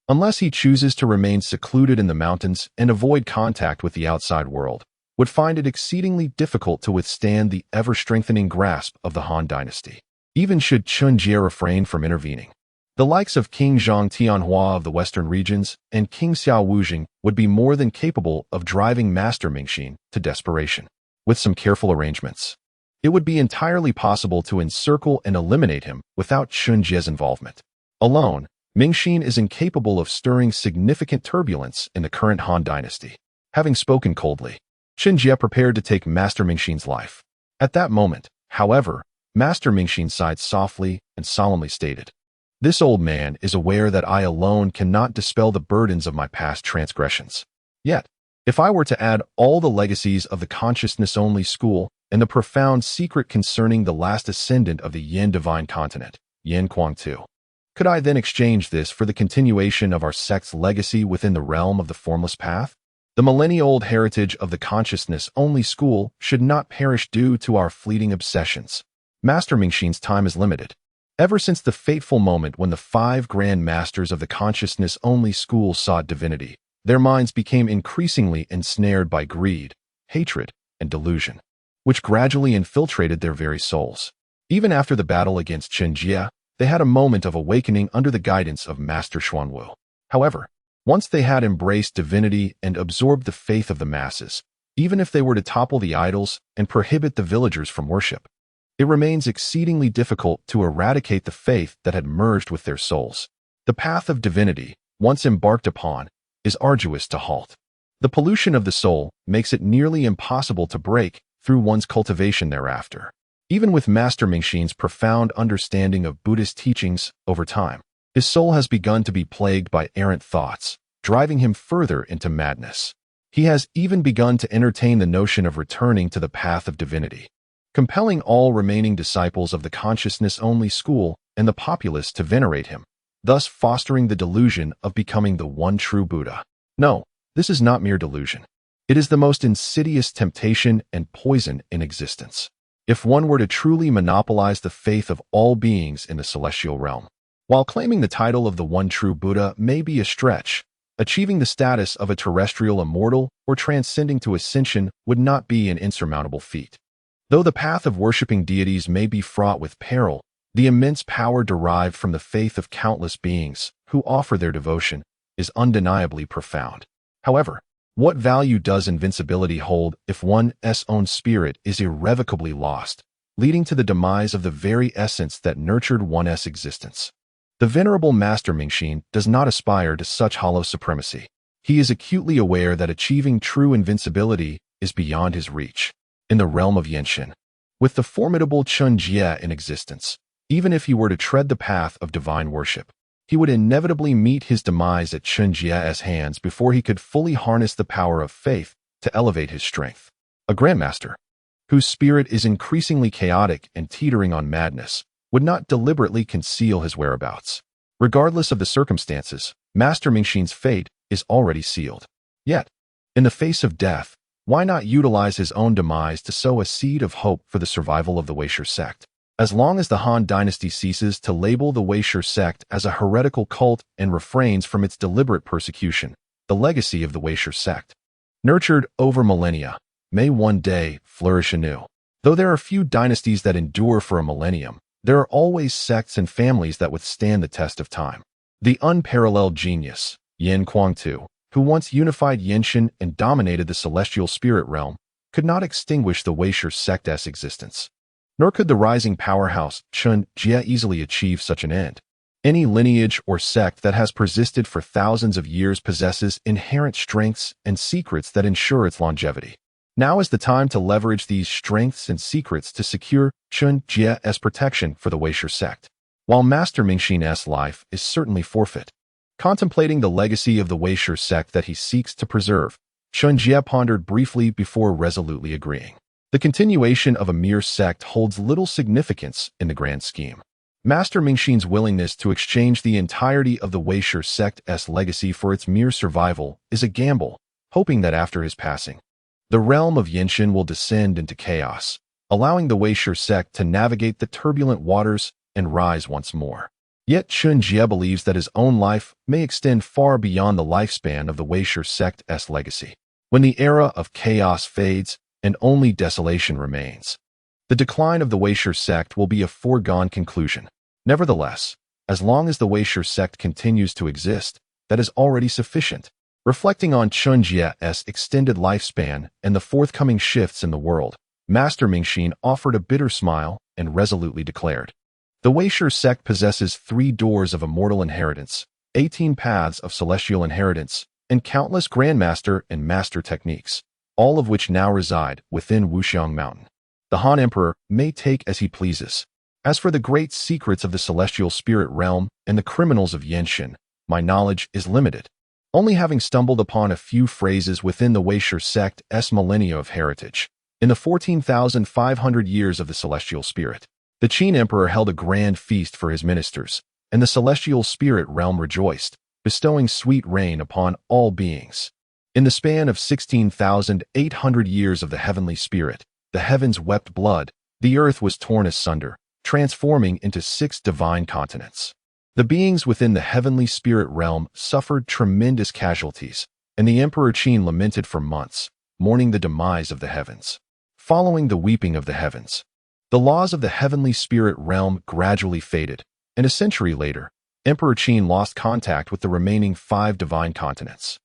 Unless he chooses to remain secluded in the mountains and avoid contact with the outside world, would find it exceedingly difficult to withstand the ever-strengthening grasp of the Han dynasty. Even should Chen Jie refrain from intervening, the likes of King Zhang Tianhua of the western regions and King Xiao Wujing would be more than capable of driving Master Mingxin to desperation. With some careful arrangements, it would be entirely possible to encircle and eliminate him without Chen Jie's involvement. Alone, Mingxin is incapable of stirring significant turbulence in the current Han dynasty. Having spoken coldly, Chen Jie prepared to take Master Mingxin's life. At that moment, however, Master Mingxin sighed softly and solemnly stated, "This old man is aware that I alone cannot dispel the burdens of my past transgressions. Yet, if I were to add all the legacies of the consciousness-only school and the profound secret concerning the last ascendant of the Yin divine continent, Yin Kuang-Tu, could I then exchange this for the continuation of our sect's legacy within the realm of the formless path? The millennia-old heritage of the consciousness-only school should not perish due to our fleeting obsessions. Master Mingxin's time is limited. Ever since the fateful moment when the 5 Grand Masters of the consciousness-only school sought divinity, their minds became increasingly ensnared by greed, hatred, and delusion, which gradually infiltrated their very souls. Even after the battle against Chen Jie, they had a moment of awakening under the guidance of Master Xuanwu. However, once they had embraced divinity and absorbed the faith of the masses, even if they were to topple the idols and prohibit the villagers from worship, it remains exceedingly difficult to eradicate the faith that had merged with their souls. The path of divinity, once embarked upon, is arduous to halt. The pollution of the soul makes it nearly impossible to break through one's cultivation thereafter. Even with Master Mingxin's profound understanding of Buddhist teachings over time, his soul has begun to be plagued by errant thoughts, driving him further into madness. He has even begun to entertain the notion of returning to the path of divinity, compelling all remaining disciples of the consciousness-only school and the populace to venerate him, thus fostering the delusion of becoming the one true Buddha. No, this is not mere delusion. It is the most insidious temptation and poison in existence. If one were to truly monopolize the faith of all beings in the celestial realm, while claiming the title of the one true Buddha may be a stretch, achieving the status of a terrestrial immortal or transcending to ascension would not be an insurmountable feat. Though the path of worshipping deities may be fraught with peril, the immense power derived from the faith of countless beings who offer their devotion is undeniably profound. However, what value does invincibility hold if one's own spirit is irrevocably lost, leading to the demise of the very essence that nurtured one's existence? The venerable Master Mingxin does not aspire to such hollow supremacy. He is acutely aware that achieving true invincibility is beyond his reach. In the realm of Yenshin, with the formidable Chen Jie in existence, even if he were to tread the path of divine worship, he would inevitably meet his demise at Chen Jie's hands before he could fully harness the power of faith to elevate his strength. A grandmaster, whose spirit is increasingly chaotic and teetering on madness, would not deliberately conceal his whereabouts. Regardless of the circumstances, Master Mingxin's fate is already sealed. Yet, in the face of death, why not utilize his own demise to sow a seed of hope for the survival of the Weisher sect? As long as the Han dynasty ceases to label the Weisher sect as a heretical cult and refrains from its deliberate persecution, the legacy of the Weisher sect, nurtured over millennia, may one day flourish anew. Though there are few dynasties that endure for a millennium, there are always sects and families that withstand the test of time. The unparalleled genius, Yin Kuang-tu, who once unified Yinshan and dominated the celestial spirit realm, could not extinguish the Weisher sect's existence. Nor could the rising powerhouse Chen Jie easily achieve such an end. Any lineage or sect that has persisted for thousands of years possesses inherent strengths and secrets that ensure its longevity. Now is the time to leverage these strengths and secrets to secure Chen Jie's protection for the Weisher sect. While Master Mingxin's life is certainly forfeit, contemplating the legacy of the Weisher sect that he seeks to preserve, Chen Jie pondered briefly before resolutely agreeing. The continuation of a mere sect holds little significance in the grand scheme. Master Mingxin's willingness to exchange the entirety of the Weisher sect's legacy for its mere survival is a gamble, hoping that after his passing, the realm of Yinshan will descend into chaos, allowing the Weisher sect to navigate the turbulent waters and rise once more. Yet Chen Jie believes that his own life may extend far beyond the lifespan of the Weisher sect's legacy. When the era of chaos fades and only desolation remains, the decline of the Weisher sect will be a foregone conclusion. Nevertheless, as long as the Weisher sect continues to exist, that is already sufficient. Reflecting on Chen Jie's extended lifespan and the forthcoming shifts in the world, Master Mingxin offered a bitter smile and resolutely declared, "The Weisher sect possesses 3 doors of immortal inheritance, 18 paths of celestial inheritance, and countless grandmaster and master techniques, all of which now reside within Wuxiang Mountain. The Han Emperor may take as he pleases. As for the great secrets of the celestial spirit realm and the criminals of Yinshan, my knowledge is limited, only having stumbled upon a few phrases within the Weisher sect's millennia of heritage. In the 14,500 years of the celestial spirit, the Qin Emperor held a grand feast for his ministers, and the celestial spirit realm rejoiced, bestowing sweet rain upon all beings. In the span of 16,800 years of the heavenly spirit, the heavens wept blood, the earth was torn asunder, transforming into 6 divine continents. The beings within the heavenly spirit realm suffered tremendous casualties, and the Emperor Qin lamented for months, mourning the demise of the heavens. Following the weeping of the heavens, the laws of the heavenly spirit realm gradually faded, and a century later, Emperor Qin lost contact with the remaining 5 divine continents.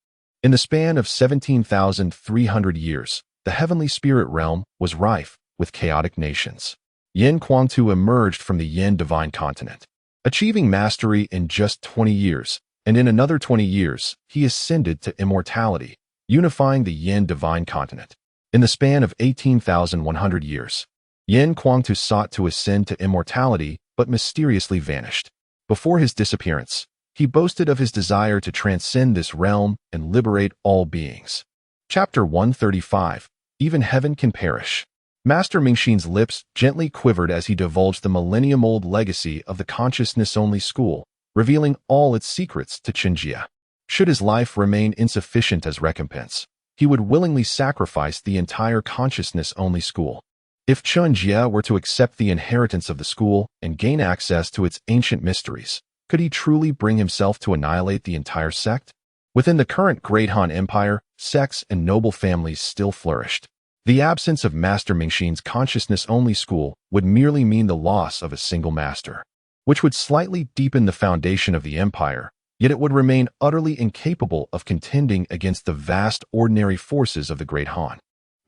In the span of 17,300 years, the heavenly spirit realm was rife with chaotic nations. Yin Kuang-tu emerged from the Yin divine continent, achieving mastery in just 20 years, and in another 20 years, he ascended to immortality, unifying the Yin divine continent. In the span of 18,100 years, Yin Kuang-tu sought to ascend to immortality but mysteriously vanished. Before his disappearance, he boasted of his desire to transcend this realm and liberate all beings. Chapter 135. Even Heaven Can Perish. Master Mingxin's lips gently quivered as he divulged the millennium-old legacy of the consciousness-only school, revealing all its secrets to Chen Jie. Should his life remain insufficient as recompense, he would willingly sacrifice the entire consciousness-only school. If Chen Jie were to accept the inheritance of the school and gain access to its ancient mysteries, could he truly bring himself to annihilate the entire sect? Within the current Great Han Empire, sects and noble families still flourished. The absence of Master Mingxin's consciousness-only school would merely mean the loss of a single master, which would slightly deepen the foundation of the empire, yet it would remain utterly incapable of contending against the vast ordinary forces of the Great Han.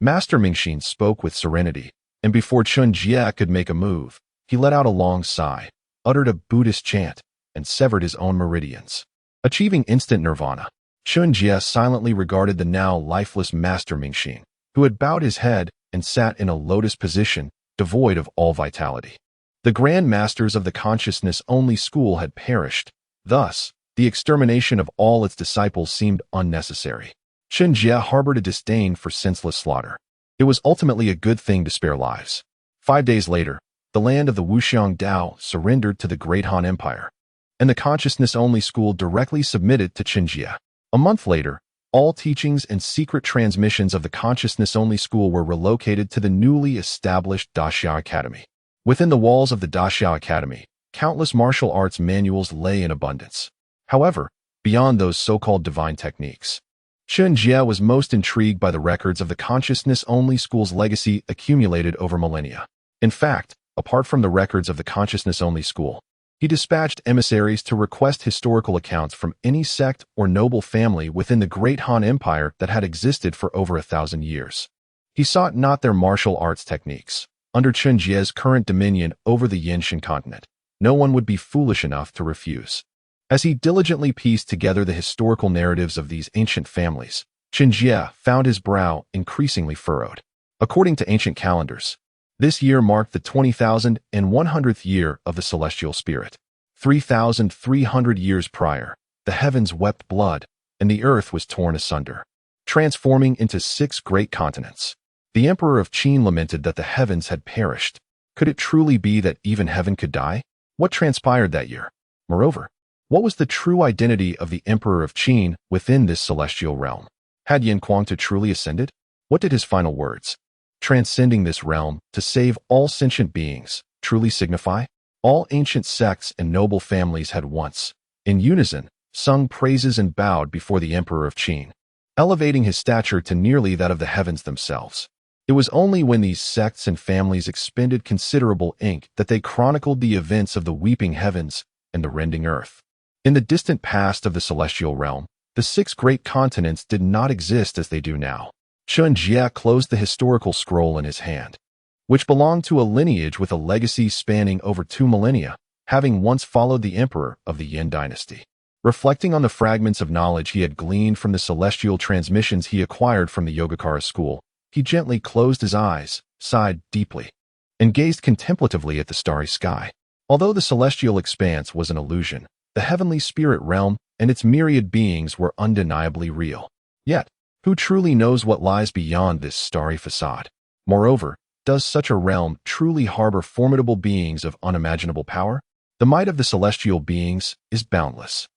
Master Mingxin spoke with serenity, and before Chen Jie could make a move, he let out a long sigh, uttered a Buddhist chant, and severed his own meridians. Achieving instant nirvana, Chen Jie silently regarded the now lifeless Master Mingxin, who had bowed his head and sat in a lotus position, devoid of all vitality. The grand masters of the consciousness-only school had perished. Thus, the extermination of all its disciples seemed unnecessary. Chen Jie harbored a disdain for senseless slaughter. It was ultimately a good thing to spare lives. 5 days later, the land of the Wuxiang Dao surrendered to the Great Han Empire, and the consciousness-only school directly submitted to Chen Jie. A month later, all teachings and secret transmissions of the consciousness-only school were relocated to the newly established Daxiao Academy. Within the walls of the Daxiao Academy, countless martial arts manuals lay in abundance. However, beyond those so-called divine techniques, Chen Jie was most intrigued by the records of the consciousness-only school's legacy accumulated over millennia. In fact, apart from the records of the consciousness-only school, he dispatched emissaries to request historical accounts from any sect or noble family within the great Han Empire that had existed for over 1,000 years. He sought not their martial arts techniques. Under Chen Jie's current dominion over the Yinshan continent, no one would be foolish enough to refuse. As he diligently pieced together the historical narratives of these ancient families, Chen Jie found his brow increasingly furrowed. According to ancient calendars, this year marked the 20,100th year of the celestial spirit. 3,300 years prior, the heavens wept blood, and the earth was torn asunder, transforming into 6 great continents. The emperor of Qin lamented that the heavens had perished. Could it truly be that even heaven could die? What transpired that year? Moreover, what was the true identity of the emperor of Qin within this celestial realm? Had Yin Kuangtu truly ascended? What did his final words, transcending this realm to save all sentient beings, truly signify? All ancient sects and noble families had once, in unison, sung praises and bowed before the emperor of Qin, elevating his stature to nearly that of the heavens themselves. It was only when these sects and families expended considerable ink that they chronicled the events of the weeping heavens and the rending earth. In the distant past of the celestial realm, the 6 great continents did not exist as they do now. Chen Jie closed the historical scroll in his hand, which belonged to a lineage with a legacy spanning over 2 millennia, having once followed the emperor of the Yin dynasty. Reflecting on the fragments of knowledge he had gleaned from the celestial transmissions he acquired from the Yogacara school, he gently closed his eyes, sighed deeply, and gazed contemplatively at the starry sky. Although the celestial expanse was an illusion, the heavenly spirit realm and its myriad beings were undeniably real. Yet, who truly knows what lies beyond this starry facade? Moreover, does such a realm truly harbor formidable beings of unimaginable power? The might of the celestial beings is boundless.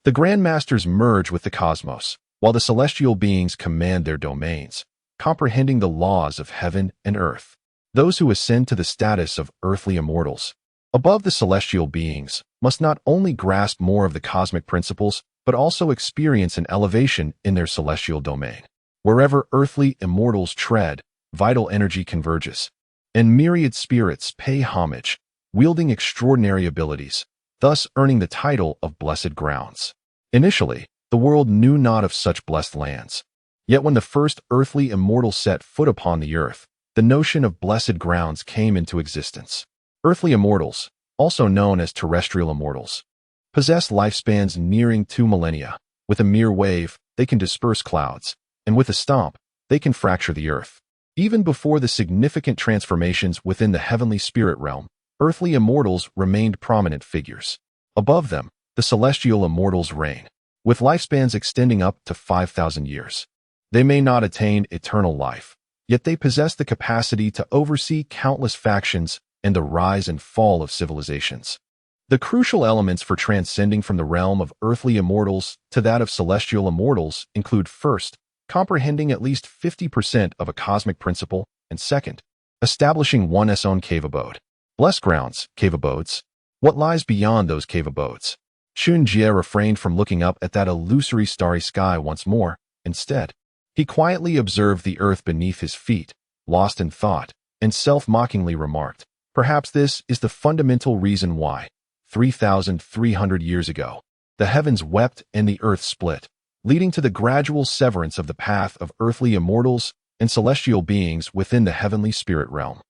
The Grand Masters merge with the cosmos, while the celestial beings command their domains, comprehending the laws of heaven and earth. Those who ascend to the status of earthly immortals, above the celestial beings, must not only grasp more of the cosmic principles, but also experience an elevation in their celestial domain. Wherever earthly immortals tread, vital energy converges, and myriad spirits pay homage, wielding extraordinary abilities, thus earning the title of blessed grounds. Initially, the world knew not of such blessed lands. Yet when the first earthly immortal set foot upon the earth, the notion of blessed grounds came into existence. Earthly immortals, also known as terrestrial immortals, possess lifespans nearing 2 millennia. With a mere wave, they can disperse clouds, and with a stomp, they can fracture the earth. Even before the significant transformations within the heavenly spirit realm, earthly immortals remained prominent figures. Above them, the celestial immortals reign, with lifespans extending up to 5,000 years. They may not attain eternal life, yet they possess the capacity to oversee countless factions and the rise and fall of civilizations. The crucial elements for transcending from the realm of earthly immortals to that of celestial immortals include first, comprehending at least 50% of a cosmic principle, and second, establishing one's own cave abode. Blessed grounds, cave abodes. What lies beyond those cave abodes? Chen Jie refrained from looking up at that illusory starry sky once more. Instead, he quietly observed the earth beneath his feet, lost in thought, and self-mockingly remarked, "Perhaps this is the fundamental reason why, 3,300 years ago, the heavens wept and the earth split, leading to the gradual severance of the path of earthly immortals and celestial beings within the heavenly spirit realm.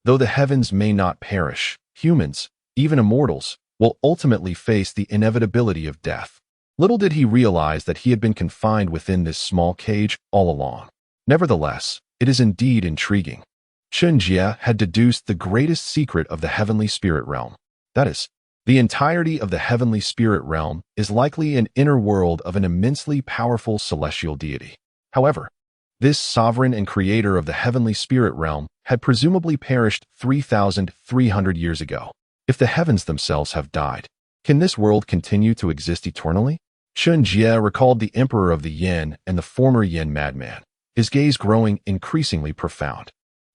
Though the heavens may not perish, humans, even immortals, will ultimately face the inevitability of death." Little did he realize that he had been confined within this small cage all along. Nevertheless, it is indeed intriguing. Chen Jie had deduced the greatest secret of the heavenly spirit realm. That is, the entirety of the heavenly spirit realm is likely an inner world of an immensely powerful celestial deity. However, this sovereign and creator of the heavenly spirit realm had presumably perished 3,300 years ago. If the heavens themselves have died, can this world continue to exist eternally? Chen Jie recalled the emperor of the Yin and the former Yin madman, his gaze growing increasingly profound.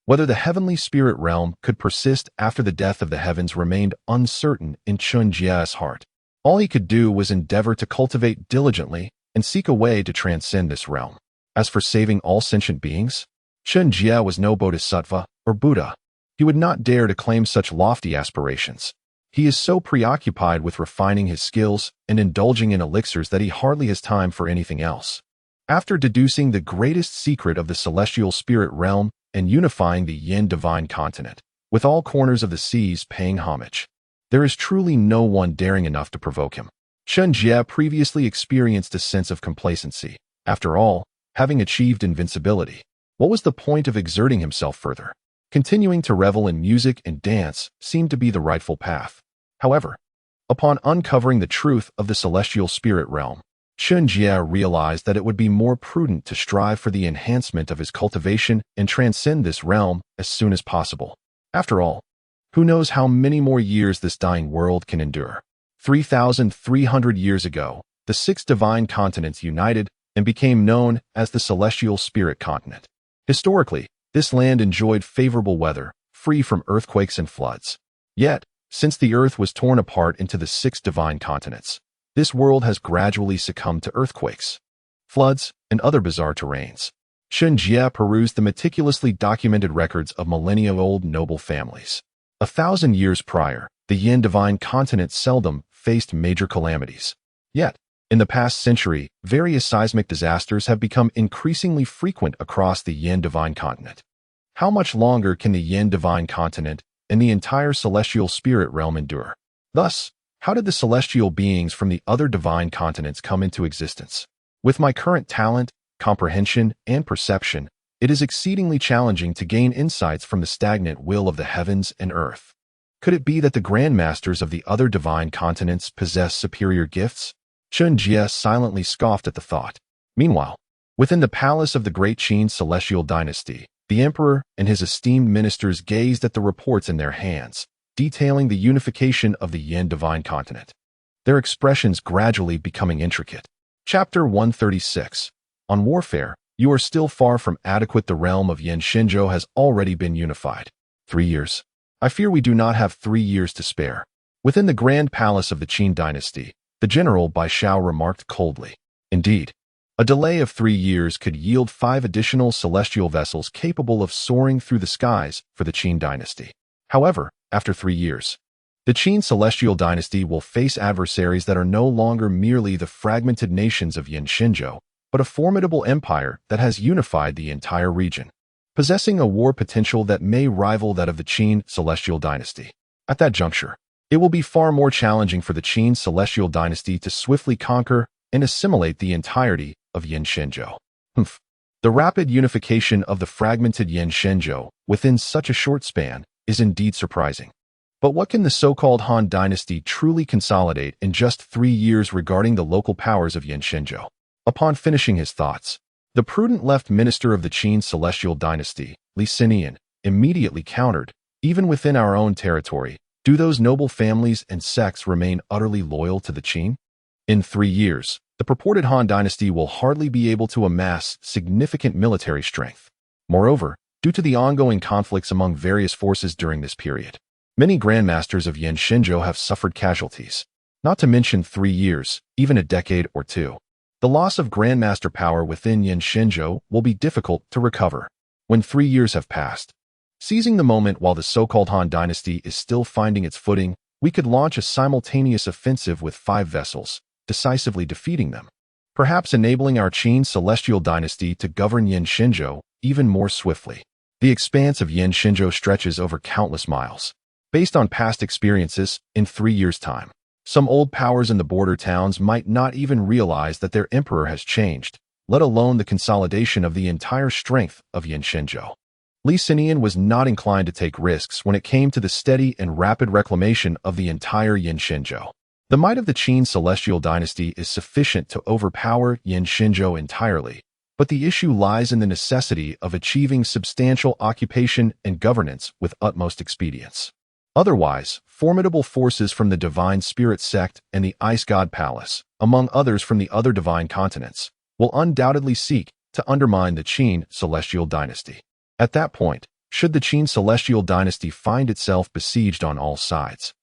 Whether the heavenly spirit realm could persist after the death of the heavens remained uncertain in Chen Jie's heart. All he could do was endeavor to cultivate diligently and seek a way to transcend this realm. As for saving all sentient beings, Chen Jie was no bodhisattva or Buddha. He would not dare to claim such lofty aspirations. He is so preoccupied with refining his skills and indulging in elixirs that he hardly has time for anything else. After deducing the greatest secret of the celestial spirit realm and unifying the Yin divine continent, with all corners of the seas paying homage, there is truly no one daring enough to provoke him. Chen Jie previously experienced a sense of complacency. After all, having achieved invincibility, what was the point of exerting himself further? Continuing to revel in music and dance seemed to be the rightful path. However, upon uncovering the truth of the celestial spirit realm, Chen Jie realized that it would be more prudent to strive for the enhancement of his cultivation and transcend this realm as soon as possible. After all, who knows how many more years this dying world can endure? 3,300 years ago, the 6 divine continents united and became known as the Celestial Spirit Continent. Historically, this land enjoyed favorable weather, free from earthquakes and floods. Yet, since the earth was torn apart into the 6 divine continents, this world has gradually succumbed to earthquakes, floods, and other bizarre terrains. Chen Jie perused the meticulously documented records of millennia-old noble families. 1,000 years prior, the Yin divine continent seldom faced major calamities. Yet, in the past century, various seismic disasters have become increasingly frequent across the Yin divine continent. How much longer can the Yin divine continent and the entire celestial spirit realm endure? Thus, how did the celestial beings from the other divine continents come into existence? With my current talent, comprehension, and perception, it is exceedingly challenging to gain insights from the stagnant will of the heavens and earth. Could it be that the grandmasters of the other divine continents possess superior gifts? Chen Jie silently scoffed at the thought. Meanwhile, within the palace of the great Qin celestial dynasty, the emperor and his esteemed ministers gazed at the reports in their hands, detailing the unification of the Yin divine continent, their expressions gradually becoming intricate. Chapter 136. On warfare, you are still far from adequate. The realm of Yin Shenzhou has already been unified. 3 years. I fear we do not have 3 years to spare. Within the grand palace of the Qin dynasty, the general Bai Shao remarked coldly. Indeed, a delay of 3 years could yield 5 additional celestial vessels capable of soaring through the skies for the Qin dynasty. However, after 3 years, the Qin celestial dynasty will face adversaries that are no longer merely the fragmented nations of Yin Shenzhou, but a formidable empire that has unified the entire region, possessing a war potential that may rival that of the Qin celestial dynasty. At that juncture, it will be far more challenging for the Qin celestial dynasty to swiftly conquer and assimilate the entirety of Yin Shenzhou. The rapid unification of the fragmented Yin Shenzhou within such a short span is indeed surprising. But what can the so-called Han dynasty truly consolidate in just 3 years regarding the local powers of Yin Shenzhou? Upon finishing his thoughts, the prudent left minister of the Qin celestial dynasty, Li Xinian, immediately countered, even within our own territory, do those noble families and sects remain utterly loyal to the Qin? In 3 years, the purported Han dynasty will hardly be able to amass significant military strength. Moreover, due to the ongoing conflicts among various forces during this period, many grandmasters of Yin Shenzhou have suffered casualties. Not to mention 3 years, even a decade or 2. The loss of grandmaster power within Yin Shenzhou will be difficult to recover. When 3 years have passed, seizing the moment while the so-called Han dynasty is still finding its footing, we could launch a simultaneous offensive with 5 vessels, decisively defeating them, perhaps enabling our Qin celestial dynasty to govern Yin Shenzhou even more swiftly. The expanse of Yin Shenzhou stretches over countless miles. Based on past experiences, in 3 years' time, some old powers in the border towns might not even realize that their emperor has changed, let alone the consolidation of the entire strength of Yin Shenzhou. Li Xinian was not inclined to take risks when it came to the steady and rapid reclamation of the entire Yin Shenzhou. The might of the Qin celestial dynasty is sufficient to overpower Yin Shenzhou entirely, but the issue lies in the necessity of achieving substantial occupation and governance with utmost expedience. Otherwise, formidable forces from the Divine Spirit sect and the Ice God Palace, among others from the other divine continents, will undoubtedly seek to undermine the Qin celestial dynasty. At that point, should the Qin celestial dynasty find itself besieged on all sides,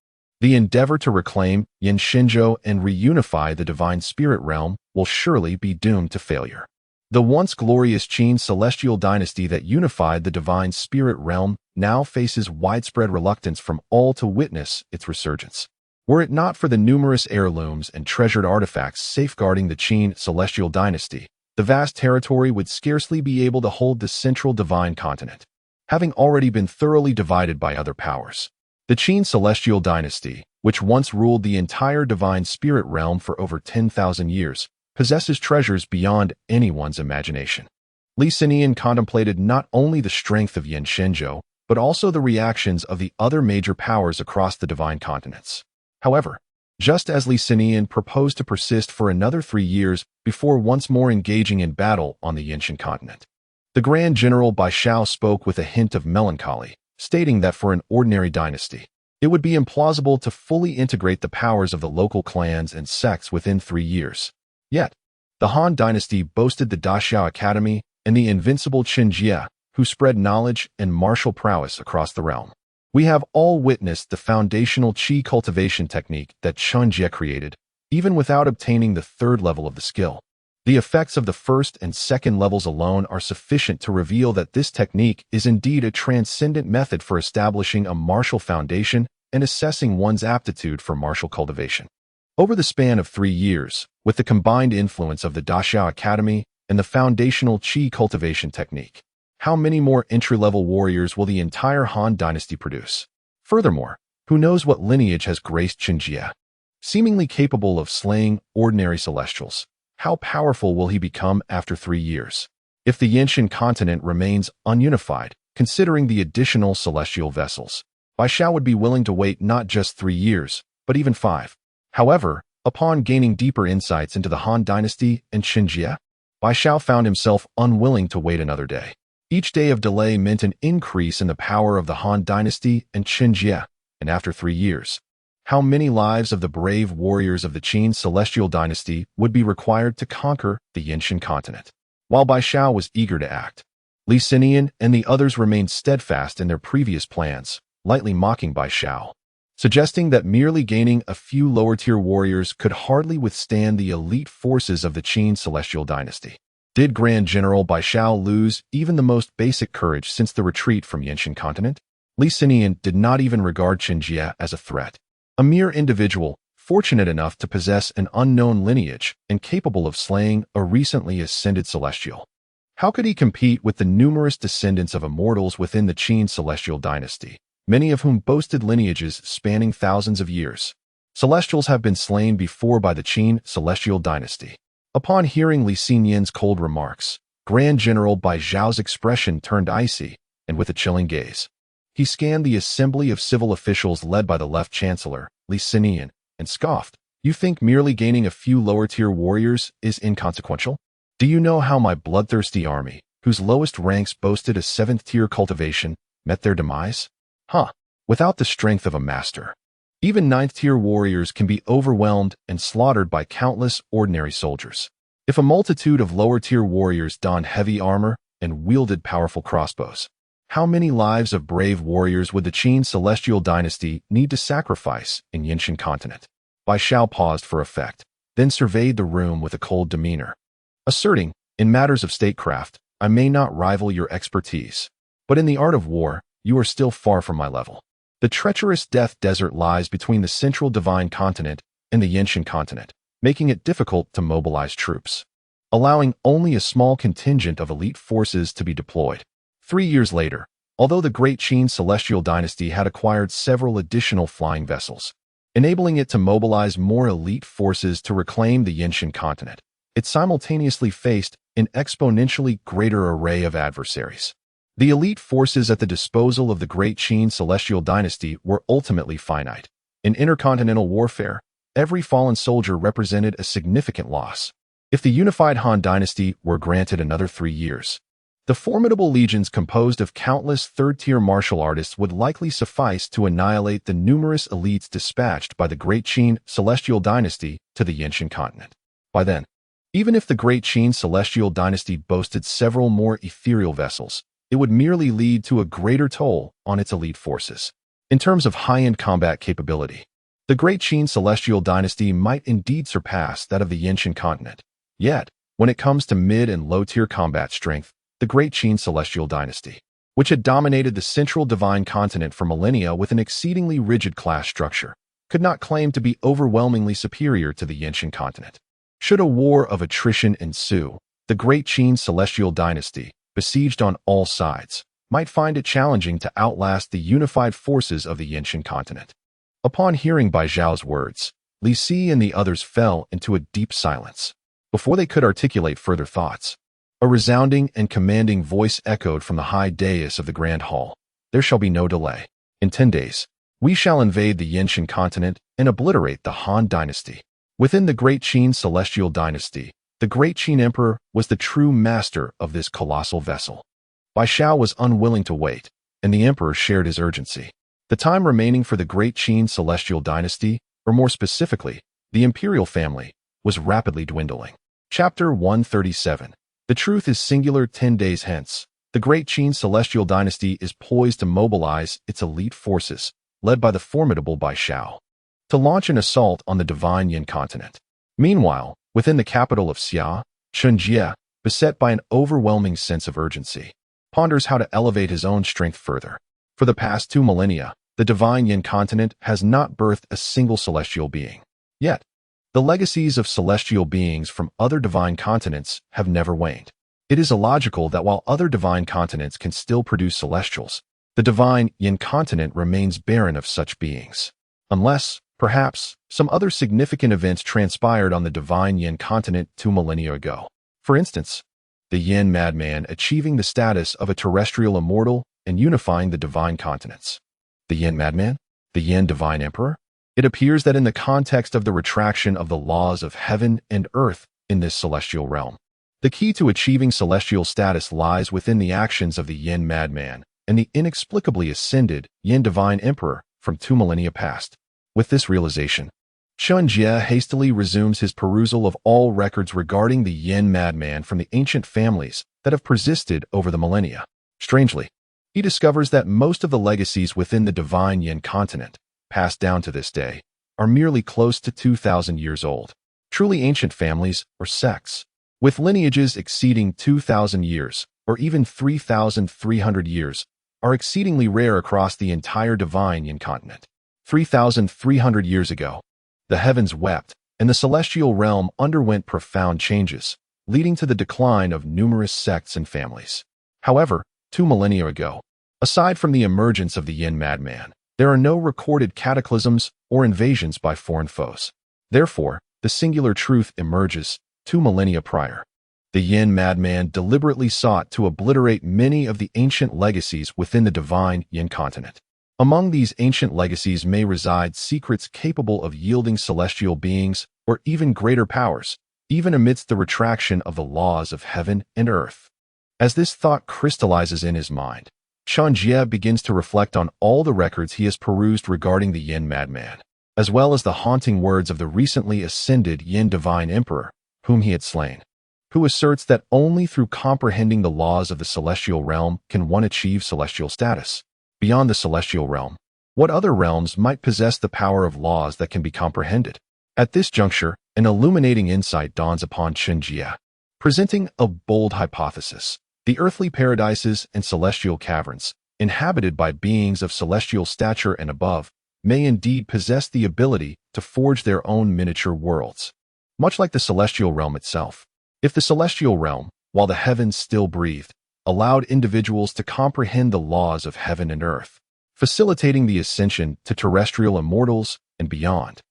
The endeavor to reclaim Yin-Shinzhou and reunify the divine spirit realm will surely be doomed to failure. The once glorious Qin celestial dynasty that unified the divine spirit realm now faces widespread reluctance from all to witness its resurgence. Were it not for the numerous heirlooms and treasured artifacts safeguarding the Qin celestial dynasty, the vast territory would scarcely be able to hold the central divine continent, having already been thoroughly divided by other powers. The Qin celestial dynasty, which once ruled the entire divine spirit realm for over 10,000 years, possesses treasures beyond anyone's imagination. Li Xinian contemplated not only the strength of Yin-Shinzhou, but also the reactions of the other major powers across the divine continents. However, just as Li Xinian proposed to persist for another 3 years before once more engaging in battle on the Yinshan continent, the Grand General Bai Shao spoke with a hint of melancholy, stating that for an ordinary dynasty, it would be implausible to fully integrate the powers of the local clans and sects within 3 years. Yet, the Han dynasty boasted the Daxiao Academy and the invincible Chen Jie, who spread knowledge and martial prowess across the realm. We have all witnessed the foundational Qi cultivation technique that Chen Jie created, even without obtaining the 3rd level of the skill. The effects of the 1st and 2nd levels alone are sufficient to reveal that this technique is indeed a transcendent method for establishing a martial foundation and assessing one's aptitude for martial cultivation. Over the span of 3 years, with the combined influence of the Daxiao Academy and the foundational Qi cultivation technique, how many more entry-level warriors will the entire Han dynasty produce? Furthermore, who knows what lineage has graced Chen Jie? Seemingly capable of slaying ordinary celestials, how powerful will he become after 3 years? If the Yinshan continent remains ununified, considering the additional celestial vessels, Bai Shao would be willing to wait not just 3 years, but even 5. However, upon gaining deeper insights into the Han dynasty and Chen Jie, Bai Shao found himself unwilling to wait another day. Each day of delay meant an increase in the power of the Han dynasty and Chen Jie, and after 3 years, how many lives of the brave warriors of the Qin celestial dynasty would be required to conquer the Yinshan continent? While Bai Shao was eager to act, Li Xinian and the others remained steadfast in their previous plans, lightly mocking Bai Shao, suggesting that merely gaining a few lower-tier warriors could hardly withstand the elite forces of the Qin celestial dynasty. Did Grand General Bai Shao lose even the most basic courage since the retreat from Yinshan continent? Li Xinian did not even regard Chen Jie as a threat. A mere individual, fortunate enough to possess an unknown lineage and capable of slaying a recently ascended celestial. How could he compete with the numerous descendants of immortals within the Qin celestial dynasty, many of whom boasted lineages spanning thousands of years? Celestials have been slain before by the Qin celestial dynasty. Upon hearing Li Xinian's cold remarks, Grand General Bai Zhao's expression turned icy, and with a chilling gaze, he scanned the assembly of civil officials led by the left chancellor, Li Xinian, and scoffed. You think merely gaining a few lower-tier warriors is inconsequential? Do you know how my bloodthirsty army, whose lowest ranks boasted a 7th-tier cultivation, met their demise? Without the strength of a master, even 9th-tier warriors can be overwhelmed and slaughtered by countless ordinary soldiers. If a multitude of lower-tier warriors donned heavy armor and wielded powerful crossbows, how many lives of brave warriors would the Qin celestial dynasty need to sacrifice in Yinshan continent? Bai Shao paused for effect, then surveyed the room with a cold demeanor, asserting, in matters of statecraft, I may not rival your expertise, but in the art of war, you are still far from my level. The treacherous death desert lies between the central divine continent and the Yinshan continent, making it difficult to mobilize troops, allowing only a small contingent of elite forces to be deployed. 3 years later, although the great Qin celestial dynasty had acquired several additional flying vessels, enabling it to mobilize more elite forces to reclaim the Yinshan continent, it simultaneously faced an exponentially greater array of adversaries. The elite forces at the disposal of the great Qin celestial dynasty were ultimately finite. In intercontinental warfare, every fallen soldier represented a significant loss. If the unified Han dynasty were granted another 3 years, the formidable legions composed of countless 3rd-tier martial artists would likely suffice to annihilate the numerous elites dispatched by the great Qin celestial dynasty to the Yinshan continent. By then, even if the great Qin celestial dynasty boasted several more ethereal vessels, it would merely lead to a greater toll on its elite forces. In terms of high-end combat capability, The Great Qin celestial dynasty might indeed surpass that of the Yinshan continent. Yet, when it comes to mid- and low-tier combat strength, the Great Qin celestial dynasty, which had dominated the central divine continent for millennia with an exceedingly rigid class structure, could not claim to be overwhelmingly superior to the Yinshan continent. Should a war of attrition ensue, the Great Qin celestial dynasty, besieged on all sides, might find it challenging to outlast the unified forces of the Yinshan continent. Upon hearing Bai Zhao's words, Li Si and the others fell into a deep silence. Before they could articulate further thoughts, a resounding and commanding voice echoed from the high dais of the Grand Hall. There shall be no delay. In 10 days, we shall invade the Yinshan continent and obliterate the Han dynasty. Within the Great Qin celestial dynasty, the Great Qin Emperor was the true master of this colossal vessel. Bai Zhao was unwilling to wait, and the Emperor shared his urgency. The time remaining for the Great Qin celestial dynasty, or more specifically, the imperial family, was rapidly dwindling. Chapter 137. The truth is singular. 10 days hence, the Great Qin celestial dynasty is poised to mobilize its elite forces, led by the formidable Bai Zhao, to launch an assault on the divine Yin continent. Meanwhile, within the capital of Xia, Chen Jie, beset by an overwhelming sense of urgency, ponders how to elevate his own strength further. For the past 2 millennia, the divine Yin continent has not birthed a single celestial being. Yet, the legacies of celestial beings from other divine continents have never waned. It is illogical that while other divine continents can still produce celestials, the divine Yin continent remains barren of such beings. Unless, perhaps, some other significant events transpired on the divine Yin continent 2 millennia ago. For instance, the Yin madman achieving the status of a terrestrial immortal and unifying the divine continents. The Yin madman? The Yin divine emperor? It appears that in the context of the retraction of the laws of heaven and earth in this celestial realm, the key to achieving celestial status lies within the actions of the Yin madman and the inexplicably ascended Yin divine emperor from 2 millennia past. With this realization, Chen Jie hastily resumes his perusal of all records regarding the Yin madman from the ancient families that have persisted over the millennia. Strangely, he discovers that most of the legacies within the divine Yin continent, passed down to this day, are merely close to 2,000 years old. Truly ancient families or sects, with lineages exceeding 2,000 years or even 3,300 years, are exceedingly rare across the entire divine Yin continent. 3,300 years ago, the heavens wept, and the celestial realm underwent profound changes, leading to the decline of numerous sects and families. However, 2 millennia ago, aside from the emergence of the Yin madman, there are no recorded cataclysms or invasions by foreign foes. Therefore, the singular truth emerges 2 millennia prior. The Yin madman deliberately sought to obliterate many of the ancient legacies within the divine Yin continent. Among these ancient legacies may reside secrets capable of yielding celestial beings or even greater powers, even amidst the retraction of the laws of heaven and earth. As this thought crystallizes in his mind, Chen Jie begins to reflect on all the records he has perused regarding the Yin madman, as well as the haunting words of the recently ascended Yin divine emperor, whom he had slain, who asserts that only through comprehending the laws of the celestial realm can one achieve celestial status. Beyond the celestial realm, what other realms might possess the power of laws that can be comprehended? At this juncture, an illuminating insight dawns upon Chen Jie, presenting a bold hypothesis. The earthly paradises and celestial caverns, inhabited by beings of celestial stature and above, may indeed possess the ability to forge their own miniature worlds, much like the celestial realm itself. If the celestial realm, while the heavens still breathed, allowed individuals to comprehend the laws of heaven and earth, facilitating the ascension to terrestrial immortals and beyond,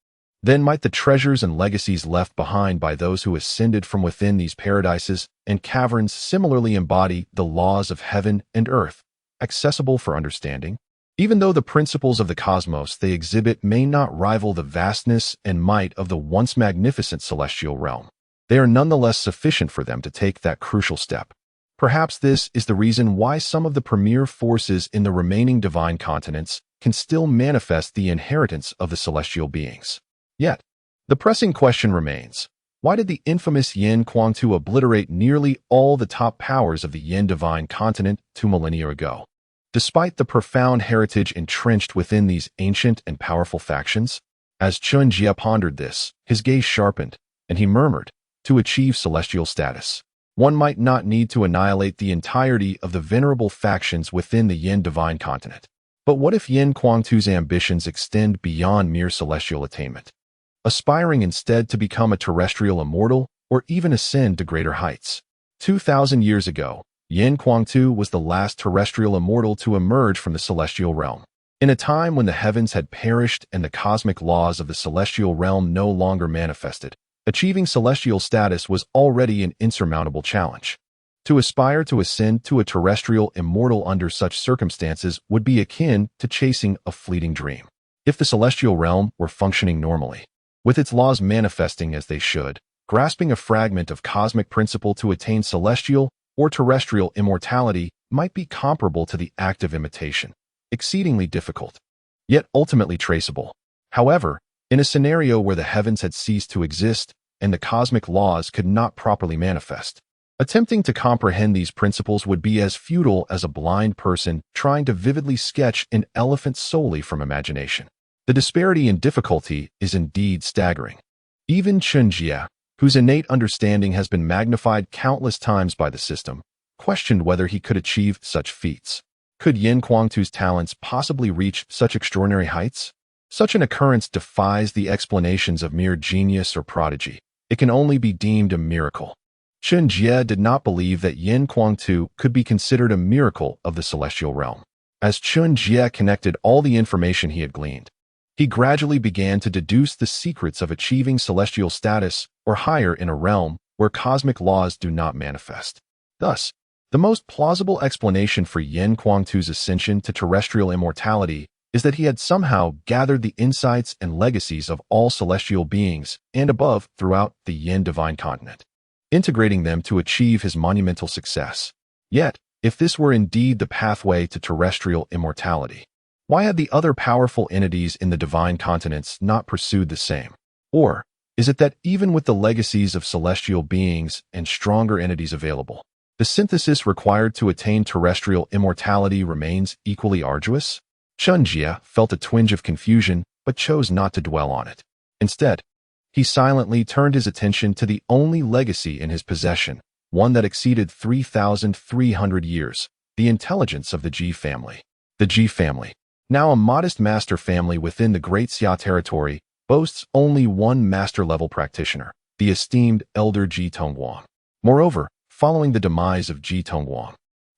then might the treasures and legacies left behind by those who ascended from within these paradises and caverns similarly embody the laws of heaven and earth, accessible for understanding. Even though the principles of the cosmos they exhibit may not rival the vastness and might of the once magnificent celestial realm, they are nonetheless sufficient for them to take that crucial step. Perhaps this is the reason why some of the premier forces in the remaining divine continents can still manifest the inheritance of the celestial beings. Yet, the pressing question remains, why did the infamous Yin Kuangtu obliterate nearly all the top powers of the Yin divine continent 2 millennia ago? Despite the profound heritage entrenched within these ancient and powerful factions, As Chen Jie pondered this, his gaze sharpened, and he murmured, "To achieve celestial status, one might not need to annihilate the entirety of the venerable factions within the Yin divine continent. But what if Yin Guangtu's ambitions extend beyond mere celestial attainment, aspiring instead to become a terrestrial immortal or even ascend to greater heights?" 2,000 years ago, Yin Guangtu was the last terrestrial immortal to emerge from the celestial realm. In a time when the heavens had perished and the cosmic laws of the celestial realm no longer manifested, achieving celestial status was already an insurmountable challenge. To aspire to ascend to a terrestrial immortal under such circumstances would be akin to chasing a fleeting dream. If the celestial realm were functioning normally, with its laws manifesting as they should, grasping a fragment of cosmic principle to attain celestial or terrestrial immortality might be comparable to the act of imitation, exceedingly difficult, yet ultimately traceable. However, in a scenario where the heavens had ceased to exist and the cosmic laws could not properly manifest, attempting to comprehend these principles would be as futile as a blind person trying to vividly sketch an elephant solely from imagination. The disparity in difficulty is indeed staggering. Even Chen Jie, whose innate understanding has been magnified countless times by the system, questioned whether he could achieve such feats. Could Yin Guangtu's talents possibly reach such extraordinary heights? Such an occurrence defies the explanations of mere genius or prodigy. It can only be deemed a miracle. Chen Jie did not believe that Yin Guangtu could be considered a miracle of the celestial realm. As Chen Jie connected all the information he had gleaned, he gradually began to deduce the secrets of achieving celestial status or higher in a realm where cosmic laws do not manifest. Thus, the most plausible explanation for Yin Guangtu's ascension to terrestrial immortality is that he had somehow gathered the insights and legacies of all celestial beings and above throughout the Yin divine continent, integrating them to achieve his monumental success. Yet, if this were indeed the pathway to terrestrial immortality, why had the other powerful entities in the divine continents not pursued the same? Or is it that even with the legacies of celestial beings and stronger entities available, the synthesis required to attain terrestrial immortality remains equally arduous? Chen Jie felt a twinge of confusion but chose not to dwell on it. Instead, he silently turned his attention to the only legacy in his possession, one that exceeded 3,300 years, the intelligence of the Jie family. The Jie family, now a modest master family within the Great Xia territory, boasts only one master-level practitioner, the esteemed elder Jie Tongguang. Moreover, following the demise of Jie Tongguang,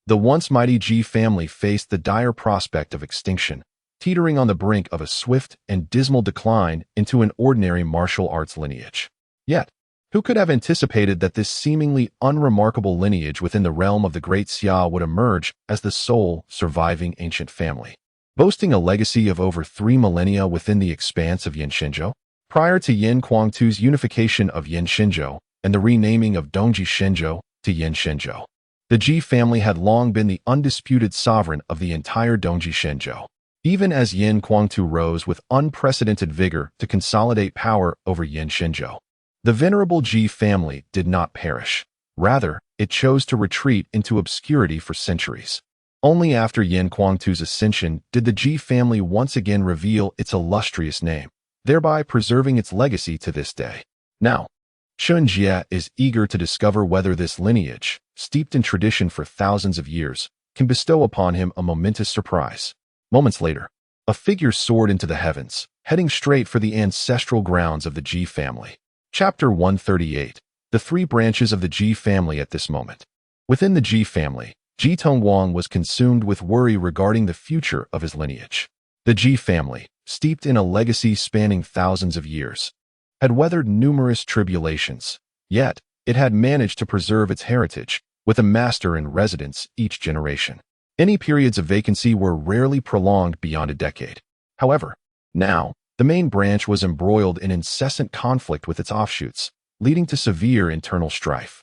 the once mighty Jie family faced the dire prospect of extinction, teetering on the brink of a swift and dismal decline into an ordinary martial arts lineage. Yet, who could have anticipated that this seemingly unremarkable lineage within the realm of the Great Xia would emerge as the sole surviving ancient family, boasting a legacy of over 3 millennia within the expanse of Yanshenzhou? Prior to Yin Guangtu's unification of Yanshenzhou and the renaming of Dongji Shenzhou to Yanshenzhou, the Jie family had long been the undisputed sovereign of the entire Dongji Shenzhou. Even as Yin Guangtu rose with unprecedented vigor to consolidate power over Yanshenzhou, the venerable Jie family did not perish. Rather, it chose to retreat into obscurity for centuries. Only after Yin Guangtu's ascension did the Jie family once again reveal its illustrious name, thereby preserving its legacy to this day. Now, Chen Jie is eager to discover whether this lineage, steeped in tradition for thousands of years, can bestow upon him a momentous surprise. Moments later, a figure soared into the heavens, heading straight for the ancestral grounds of the Jie family. Chapter 138. The 3 branches of the Jie family at this moment. Within the Jie family, Jie Tongguang was consumed with worry regarding the future of his lineage. The Jie family, steeped in a legacy spanning thousands of years, had weathered numerous tribulations, yet it had managed to preserve its heritage, with a master in residence each generation. Any periods of vacancy were rarely prolonged beyond a decade. However, now, the main branch was embroiled in incessant conflict with its offshoots, leading to severe internal strife.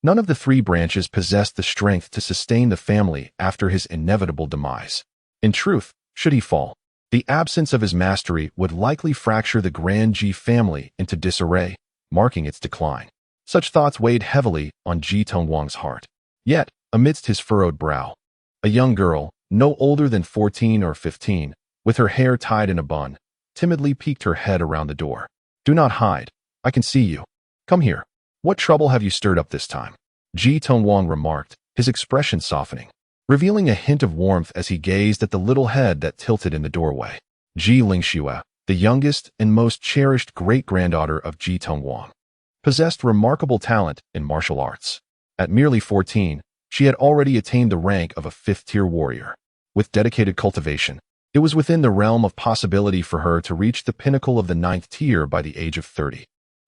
None of the 3 branches possessed the strength to sustain the family after his inevitable demise. In truth, should he fall, the absence of his mastery would likely fracture the grand Jie family into disarray, marking its decline. Such thoughts weighed heavily on Jie Tongguang's heart. Yet, amidst his furrowed brow, a young girl, no older than 14 or 15, with her hair tied in a bun, timidly peeked her head around the door. "Do not hide. I can see you. Come here. What trouble have you stirred up this time?" Ji Tongwang remarked, his expression softening, revealing a hint of warmth as he gazed at the little head that tilted in the doorway. Ji Lingxue, the youngest and most cherished great-granddaughter of Ji Tongwang, possessed remarkable talent in martial arts. At merely 14, she had already attained the rank of a fifth-tier warrior. With dedicated cultivation, it was within the realm of possibility for her to reach the pinnacle of the ninth tier by the age of 30.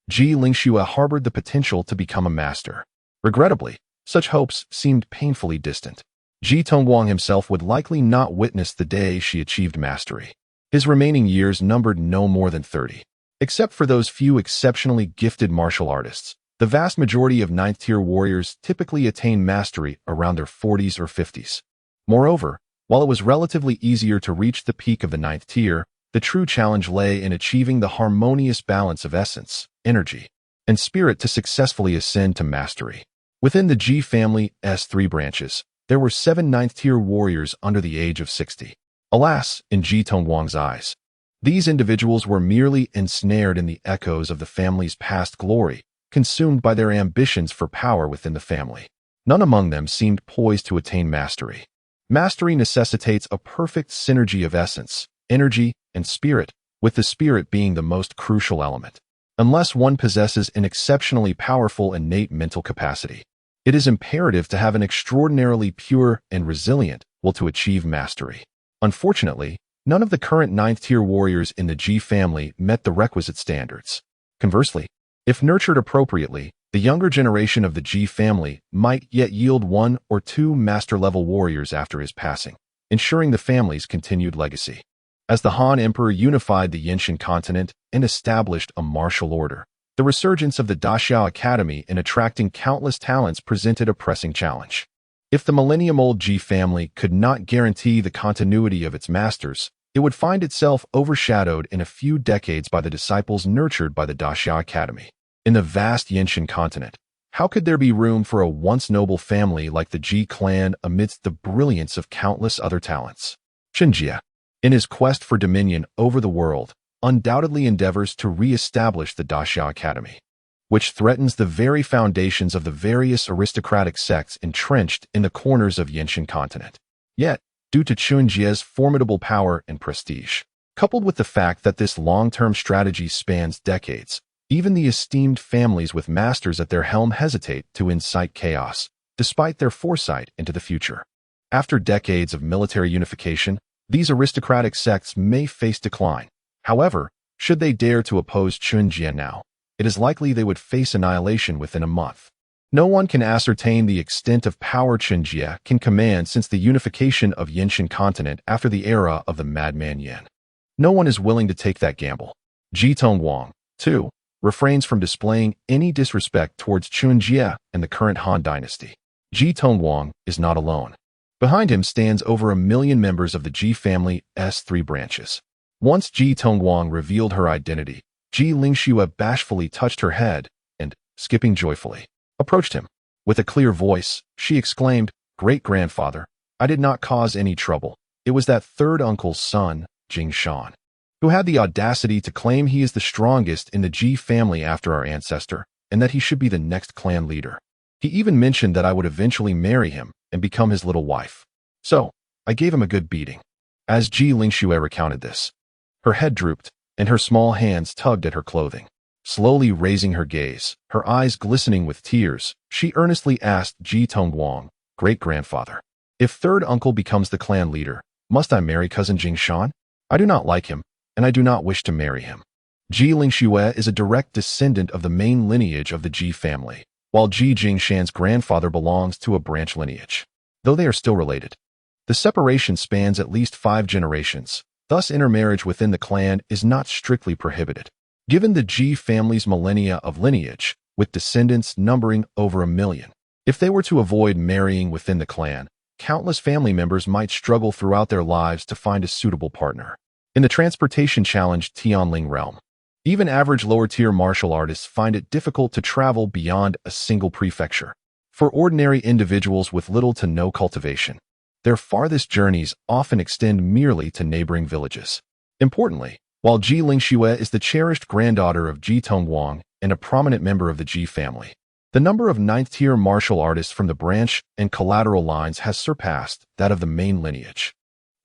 Ji Lingxue harbored the potential to become a master. Regrettably, such hopes seemed painfully distant. Ji Tongwang himself would likely not witness the day she achieved mastery. His remaining years numbered no more than 30. Except for those few exceptionally gifted martial artists, the vast majority of ninth-tier warriors typically attain mastery around their 40s or 50s. Moreover, while it was relatively easier to reach the peak of the ninth tier, the true challenge lay in achieving the harmonious balance of essence, energy, and spirit to successfully ascend to mastery. Within the Ji family's 3 branches, there were 7 ninth-tier warriors under the age of 60. Alas, in Ji Tongwang's eyes, these individuals were merely ensnared in the echoes of the family's past glory, consumed by their ambitions for power within the family. None among them seemed poised to attain mastery. Mastery necessitates a perfect synergy of essence, energy, and spirit, with the spirit being the most crucial element. Unless one possesses an exceptionally powerful innate mental capacity, it is imperative to have an extraordinarily pure and resilient will to achieve mastery. Unfortunately, none of the current ninth-tier warriors in the Ji family met the requisite standards. Conversely, if nurtured appropriately, the younger generation of the Ji family might yet yield 1 or 2 master-level warriors after his passing, ensuring the family's continued legacy. As the Han Emperor unified the Yinshan continent and established a martial order, the resurgence of the Daxiao Academy in attracting countless talents presented a pressing challenge. If the millennium-old Ji family could not guarantee the continuity of its masters, it would find itself overshadowed in a few decades by the disciples nurtured by the Daxiao Academy. In the vast Yinshan continent, how could there be room for a once noble family like the Ji clan amidst the brilliance of countless other talents? Chen Jie, in his quest for dominion over the world, undoubtedly endeavors to re-establish the Daxiao Academy, which threatens the very foundations of the various aristocratic sects entrenched in the corners of Yinshan continent. Yet, due to Chen Jie's formidable power and prestige, coupled with the fact that this long-term strategy spans decades, even the esteemed families with masters at their helm hesitate to incite chaos, despite their foresight into the future. After decades of military unification, these aristocratic sects may face decline. However, should they dare to oppose Chen Jie now, it is likely they would face annihilation within a month. No one can ascertain the extent of power Chen Jie can command since the unification of Yinshan continent after the era of the Madman Yan. No one is willing to take that gamble. Ji Tongwang, too, refrains from displaying any disrespect towards Chen Jie and the current Han dynasty. Ji Tongwang is not alone. Behind him stands over 1 million members of the Ji family's 3 branches. Once Ji Tongwang revealed her identity, Ji Lingxue bashfully touched her head and, skipping joyfully, approached him. With a clear voice, she exclaimed, "Great-grandfather, I did not cause any trouble. It was that third uncle's son, Jing Shan, who had the audacity to claim he is the strongest in the Ji family after our ancestor, and that he should be the next clan leader. He even mentioned that I would eventually marry him and become his little wife. So, I gave him a good beating." As Ji Lingxue recounted this, her head drooped, and her small hands tugged at her clothing. Slowly raising her gaze, her eyes glistening with tears, she earnestly asked Ji Tongwang, "Great-grandfather, if third uncle becomes the clan leader, must I marry cousin Jing Shan? I do not like him, and I do not wish to marry him." Ji Lingxue is a direct descendant of the main lineage of the Ji family, while Ji Jingshan's grandfather belongs to a branch lineage, though they are still related. The separation spans at least 5 generations, thus intermarriage within the clan is not strictly prohibited. Given the Ji family's millennia of lineage, with descendants numbering over 1 million, if they were to avoid marrying within the clan, countless family members might struggle throughout their lives to find a suitable partner. In the transportation challenge Tianling realm, even average lower-tier martial artists find it difficult to travel beyond a single prefecture. For ordinary individuals with little to no cultivation, their farthest journeys often extend merely to neighboring villages. Importantly, while Ji Lingxue is the cherished granddaughter of Ji Tongguang and a prominent member of the Ji family. The number of ninth-tier martial artists from the branch and collateral lines has surpassed that of the main lineage.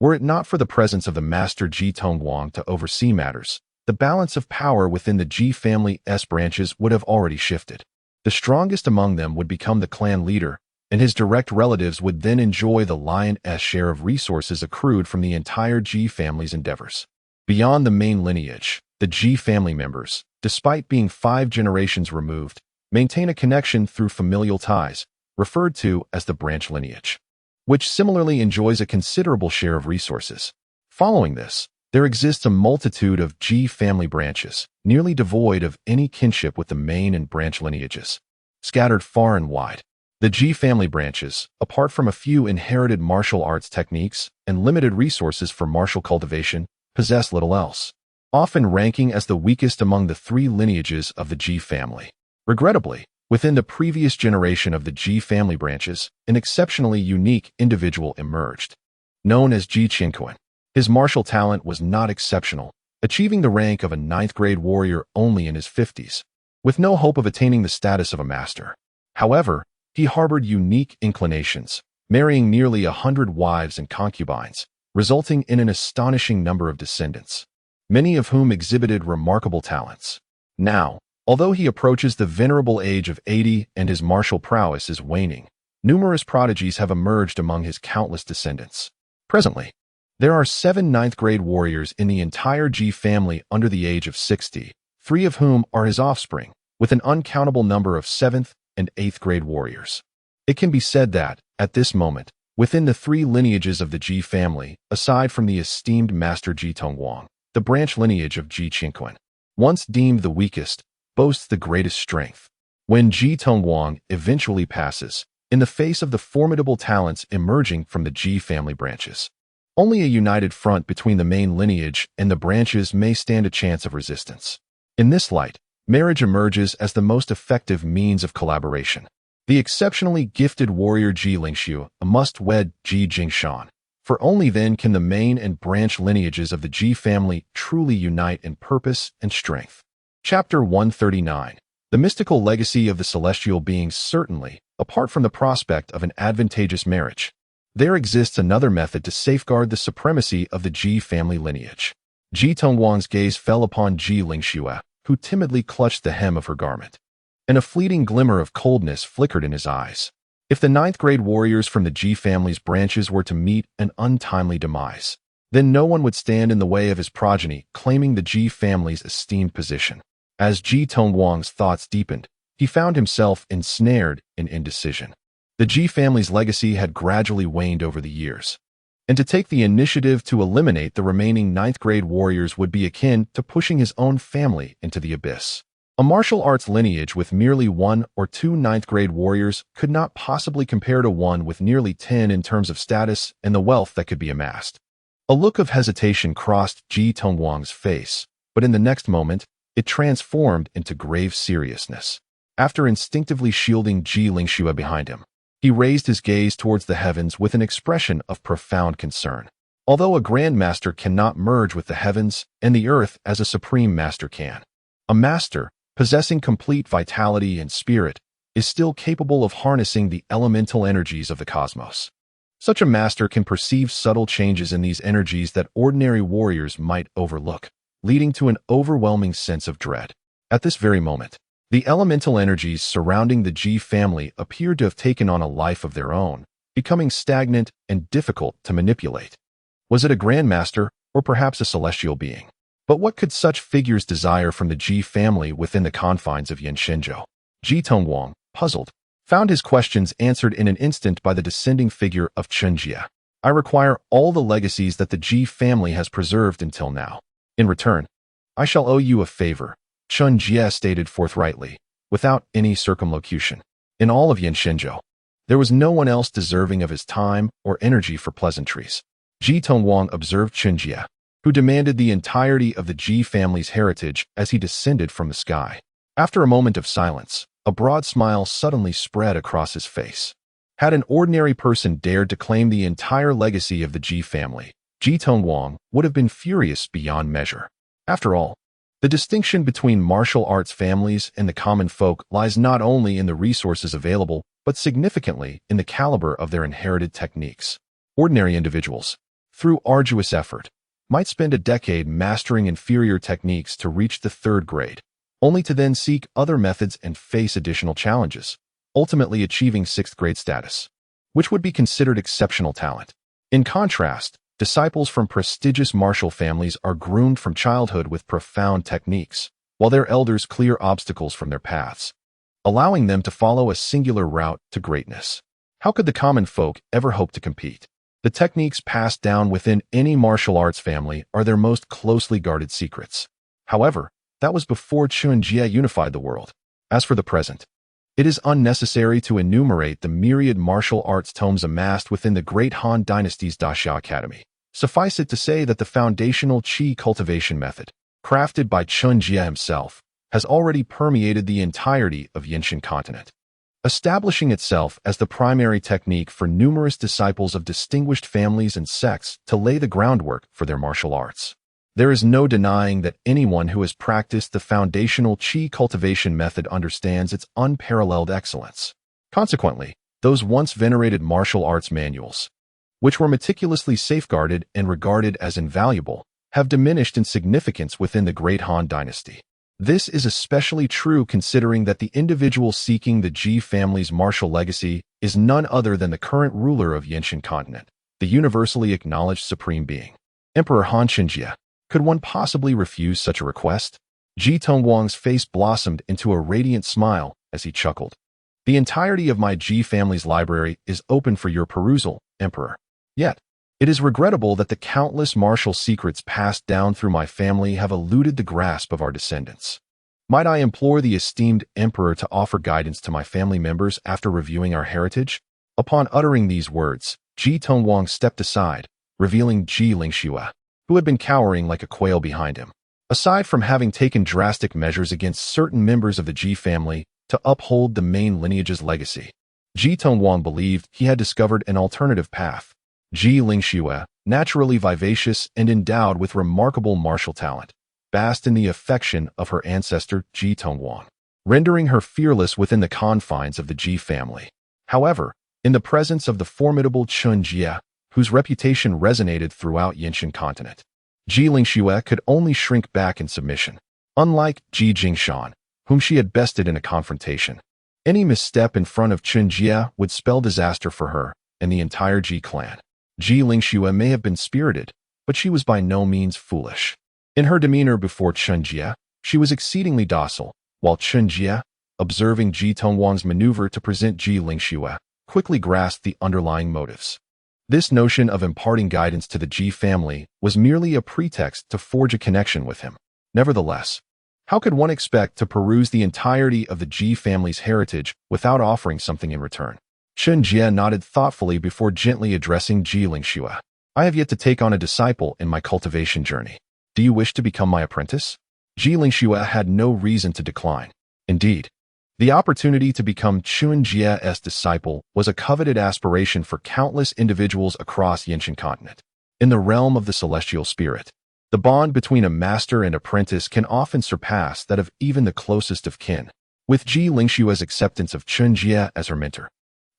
Were it not for the presence of the master Ji Tongguang to oversee matters, the balance of power within the Ji family's branches would have already shifted. The strongest among them would become the clan leader, and his direct relatives would then enjoy the lion's share of resources accrued from the entire Ji family's endeavors. Beyond the main lineage, the Ji family members, despite being 5 generations removed, maintain a connection through familial ties, referred to as the branch lineage, which similarly enjoys a considerable share of resources. Following this, there exists a multitude of Ji family branches, nearly devoid of any kinship with the main and branch lineages, scattered far and wide. The Ji family branches, apart from a few inherited martial arts techniques and limited resources for martial cultivation, possess little else, often ranking as the weakest among the 3 lineages of the Ji family. Regrettably, within the previous generation of the Ji family branches, an exceptionally unique individual emerged, known as Ji Qingquan. His martial talent was not exceptional, achieving the rank of a 9th-grade warrior only in his 50s, with no hope of attaining the status of a master. However, he harbored unique inclinations, marrying nearly 100 wives and concubines, resulting in an astonishing number of descendants, many of whom exhibited remarkable talents. Now, although he approaches the venerable age of 80 and his martial prowess is waning, numerous prodigies have emerged among his countless descendants. Presently, there are 7 9th-grade warriors in the entire Ji family under the age of 60, 3 of whom are his offspring, with an uncountable number of 7th and 8th-grade warriors. It can be said that, at this moment, within the 3 lineages of the Ji family, aside from the esteemed master Ji Tongguang, the branch lineage of Ji Qingquan, once deemed the weakest, boasts the greatest strength. When Ji Tongguang eventually passes, in the face of the formidable talents emerging from the Ji family branches, only a united front between the main lineage and the branches may stand a chance of resistance. In this light, marriage emerges as the most effective means of collaboration. The exceptionally gifted warrior Ji Lingxue must wed Ji Jingshan, for only then can the main and branch lineages of the Ji family truly unite in purpose and strength. Chapter 139. The mystical legacy of the celestial beings. Certainly, apart from the prospect of an advantageous marriage, there exists another method to safeguard the supremacy of the Ji family lineage. Ji Tongguang's gaze fell upon Ji Lingxue, who timidly clutched the hem of her garment, and a fleeting glimmer of coldness flickered in his eyes. If the 9th-grade warriors from the Ji family's branches were to meet an untimely demise, then no one would stand in the way of his progeny claiming the Ji family's esteemed position. As Ji Tongguang's thoughts deepened, he found himself ensnared in indecision. The Ji family's legacy had gradually waned over the years, and to take the initiative to eliminate the remaining 9th-grade warriors would be akin to pushing his own family into the abyss. A martial arts lineage with merely 1 or 2 9th-grade warriors could not possibly compare to one with nearly 10 in terms of status and the wealth that could be amassed. A look of hesitation crossed Ji Tongguang's face, but in the next moment, it transformed into grave seriousness. After instinctively shielding Ji Lingxue behind him, he raised his gaze towards the heavens with an expression of profound concern. Although a grandmaster cannot merge with the heavens and the earth as a supreme master can, a master, possessing complete vitality and spirit, is still capable of harnessing the elemental energies of the cosmos. Such a master can perceive subtle changes in these energies that ordinary warriors might overlook, leading to an overwhelming sense of dread. At this very moment, the elemental energies surrounding the Ji family appeared to have taken on a life of their own, becoming stagnant and difficult to manipulate. Was it a grandmaster, or perhaps a celestial being? But what could such figures desire from the Ji family within the confines of Yanshenzhou? Ji Tongguang, puzzled, found his questions answered in an instant by the descending figure of Chen Jie. I require all the legacies that the Ji family has preserved until now. In return, I shall owe you a favor, Chen Jie stated forthrightly, without any circumlocution. In all of Yanshenzhou, there was no one else deserving of his time or energy for pleasantries. Ji Tongguang observed Chen Jie, who demanded the entirety of the Ji family's heritage as he descended from the sky. After a moment of silence, a broad smile suddenly spread across his face. Had an ordinary person dared to claim the entire legacy of the Ji family, Ji Tongguang would have been furious beyond measure. After all, the distinction between martial arts families and the common folk lies not only in the resources available, but significantly in the caliber of their inherited techniques. Ordinary individuals, through arduous effort, might spend a decade mastering inferior techniques to reach the third grade, only to then seek other methods and face additional challenges, ultimately achieving sixth grade status, which would be considered exceptional talent. In contrast, disciples from prestigious martial families are groomed from childhood with profound techniques, while their elders clear obstacles from their paths, allowing them to follow a singular route to greatness. How could the common folk ever hope to compete? The techniques passed down within any martial arts family are their most closely guarded secrets. However, that was before Chen Jie unified the world. As for the present, it is unnecessary to enumerate the myriad martial arts tomes amassed within the great Han Dynasty's Daxia Academy. Suffice it to say that the foundational Qi cultivation method, crafted by Chen Jie himself, has already permeated the entirety of Yinshan continent, establishing itself as the primary technique for numerous disciples of distinguished families and sects to lay the groundwork for their martial arts. There is no denying that anyone who has practiced the foundational Qi cultivation method understands its unparalleled excellence. Consequently, those once venerated martial arts manuals, which were meticulously safeguarded and regarded as invaluable, have diminished in significance within the great Han dynasty. This is especially true considering that the individual seeking the Jie family's martial legacy is none other than the current ruler of Yinshan continent, the universally acknowledged supreme being, Emperor Han Chen Jie. Could one possibly refuse such a request? Ji Tongwang's face blossomed into a radiant smile as he chuckled. The entirety of my Ji family's library is open for your perusal, Emperor. Yet, it is regrettable that the countless martial secrets passed down through my family have eluded the grasp of our descendants. Might I implore the esteemed Emperor to offer guidance to my family members after reviewing our heritage? Upon uttering these words, Ji Tongwang stepped aside, revealing Ji Lingxue, who had been cowering like a quail behind him. Aside from having taken drastic measures against certain members of the Ji family to uphold the main lineage's legacy, Ji Tongwang believed he had discovered an alternative path. Ji Lingxue, naturally vivacious and endowed with remarkable martial talent, basked in the affection of her ancestor Ji Tongwang, rendering her fearless within the confines of the Ji family. However, in the presence of the formidable Chen Jie, whose reputation resonated throughout Yinshan continent, Ji Lingxue could only shrink back in submission. Unlike Ji Jingshan, whom she had bested in a confrontation, any misstep in front of Chen Jie would spell disaster for her and the entire Ji clan. Ji Lingxue may have been spirited, but she was by no means foolish. In her demeanor before Chen Jie, she was exceedingly docile, while Chen Jie, observing Ji Tongwang's maneuver to present Ji Lingxue, quickly grasped the underlying motives. This notion of imparting guidance to the Ji family was merely a pretext to forge a connection with him. Nevertheless, how could one expect to peruse the entirety of the Ji family's heritage without offering something in return? Chen Jie nodded thoughtfully before gently addressing Ji Lingxue. I have yet to take on a disciple in my cultivation journey. Do you wish to become my apprentice? Ji Lingxue had no reason to decline. Indeed, the opportunity to become Chen Jie's disciple was a coveted aspiration for countless individuals across Yinshan continent. In the realm of the celestial spirit, the bond between a master and apprentice can often surpass that of even the closest of kin. With Ji Lingxue's acceptance of Chen Jie as her mentor,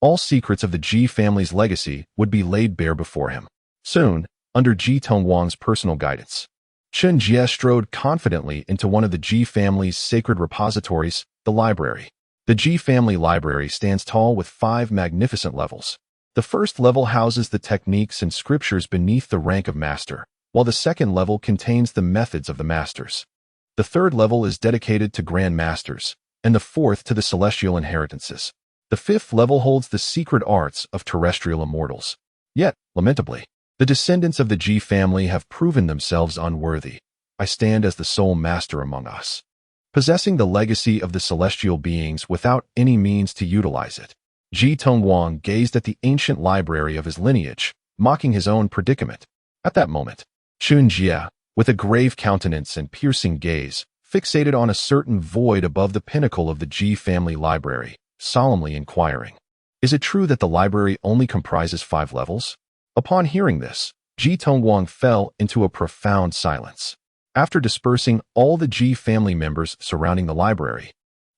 all secrets of the Ji family's legacy would be laid bare before him. Soon, under Ji Tongwang's personal guidance, Chen Jie strode confidently into one of the Ji family's sacred repositories, the library. The Ji family library stands tall with 5 magnificent levels. The first level houses the techniques and scriptures beneath the rank of master, while the second level contains the methods of the masters. The third level is dedicated to grand masters, and the fourth to the celestial inheritances. The fifth level holds the secret arts of terrestrial immortals. Yet, lamentably, the descendants of the Ji family have proven themselves unworthy. I stand as the sole master among us, possessing the legacy of the celestial beings without any means to utilize it. Ji Tongwang gazed at the ancient library of his lineage, mocking his own predicament. At that moment, Chen Jie, with a grave countenance and piercing gaze, fixated on a certain void above the pinnacle of the Ji family library, solemnly inquiring, "Is it true that the library only comprises 5 levels?" Upon hearing this, Ji Tongwang fell into a profound silence. After dispersing all the Jie family members surrounding the library,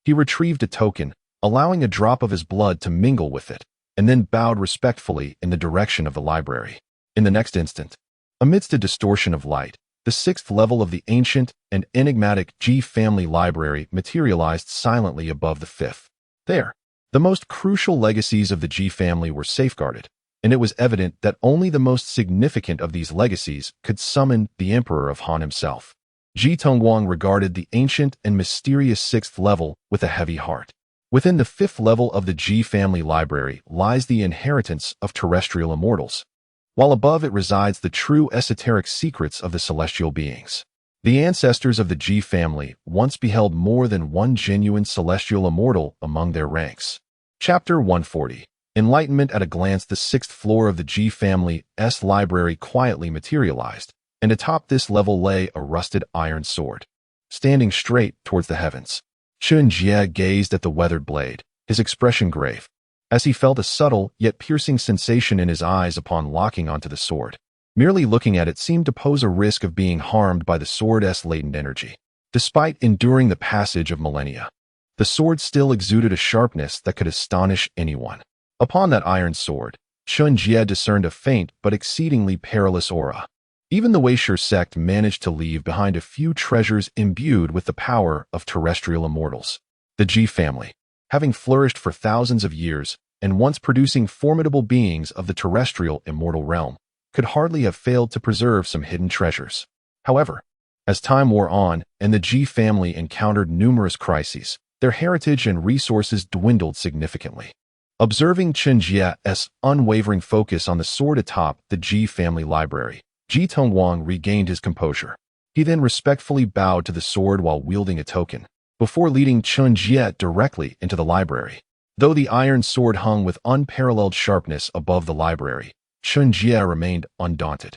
he retrieved a token, allowing a drop of his blood to mingle with it, and then bowed respectfully in the direction of the library. In the next instant, amidst a distortion of light, the sixth level of the ancient and enigmatic Jie family library materialized silently above the fifth. There, the most crucial legacies of the Jie family were safeguarded, and it was evident that only the most significant of these legacies could summon the Emperor of Han himself. Ji Tongguang regarded the ancient and mysterious sixth level with a heavy heart. Within the fifth level of the Jie family library lies the inheritance of terrestrial immortals, while above it resides the true esoteric secrets of the celestial beings. The ancestors of the Jie family once beheld more than one genuine celestial immortal among their ranks. Chapter 140. Enlightenment at a glance. The sixth floor of the Jie family's library quietly materialized, and atop this level lay a rusted iron sword, standing straight towards the heavens. Chen Jie gazed at the weathered blade, his expression grave, as he felt a subtle yet piercing sensation in his eyes upon locking onto the sword. Merely looking at it seemed to pose a risk of being harmed by the sword's latent energy. Despite enduring the passage of millennia, the sword still exuded a sharpness that could astonish anyone. Upon that iron sword, Chen Jie discerned a faint but exceedingly perilous aura. Even the Weisher sect managed to leave behind a few treasures imbued with the power of terrestrial immortals. The Jie family, having flourished for thousands of years and once producing formidable beings of the terrestrial immortal realm, could hardly have failed to preserve some hidden treasures. However, as time wore on and the Jie family encountered numerous crises, their heritage and resources dwindled significantly. Observing Chen Jie's unwavering focus on the sword atop the Jie family library, Ji Tongguang regained his composure. He then respectfully bowed to the sword while wielding a token, before leading Chen Jie directly into the library. Though the iron sword hung with unparalleled sharpness above the library, Chen Jie remained undaunted.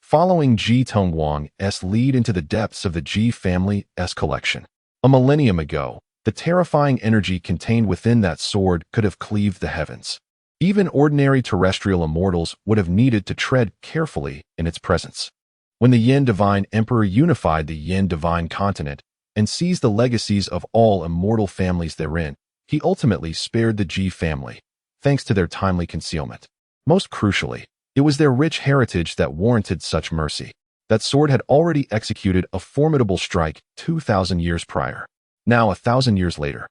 Following Ji Tongguang's lead into the depths of the Jie family's collection. A millennium ago, the terrifying energy contained within that sword could have cleaved the heavens. Even ordinary terrestrial immortals would have needed to tread carefully in its presence. When the Yin Divine Emperor unified the Yin Divine continent and seized the legacies of all immortal families therein, he ultimately spared the Jie family, thanks to their timely concealment. Most crucially, it was their rich heritage that warranted such mercy. That sword had already executed a formidable strike 2,000 years prior. Now 1,000 years later,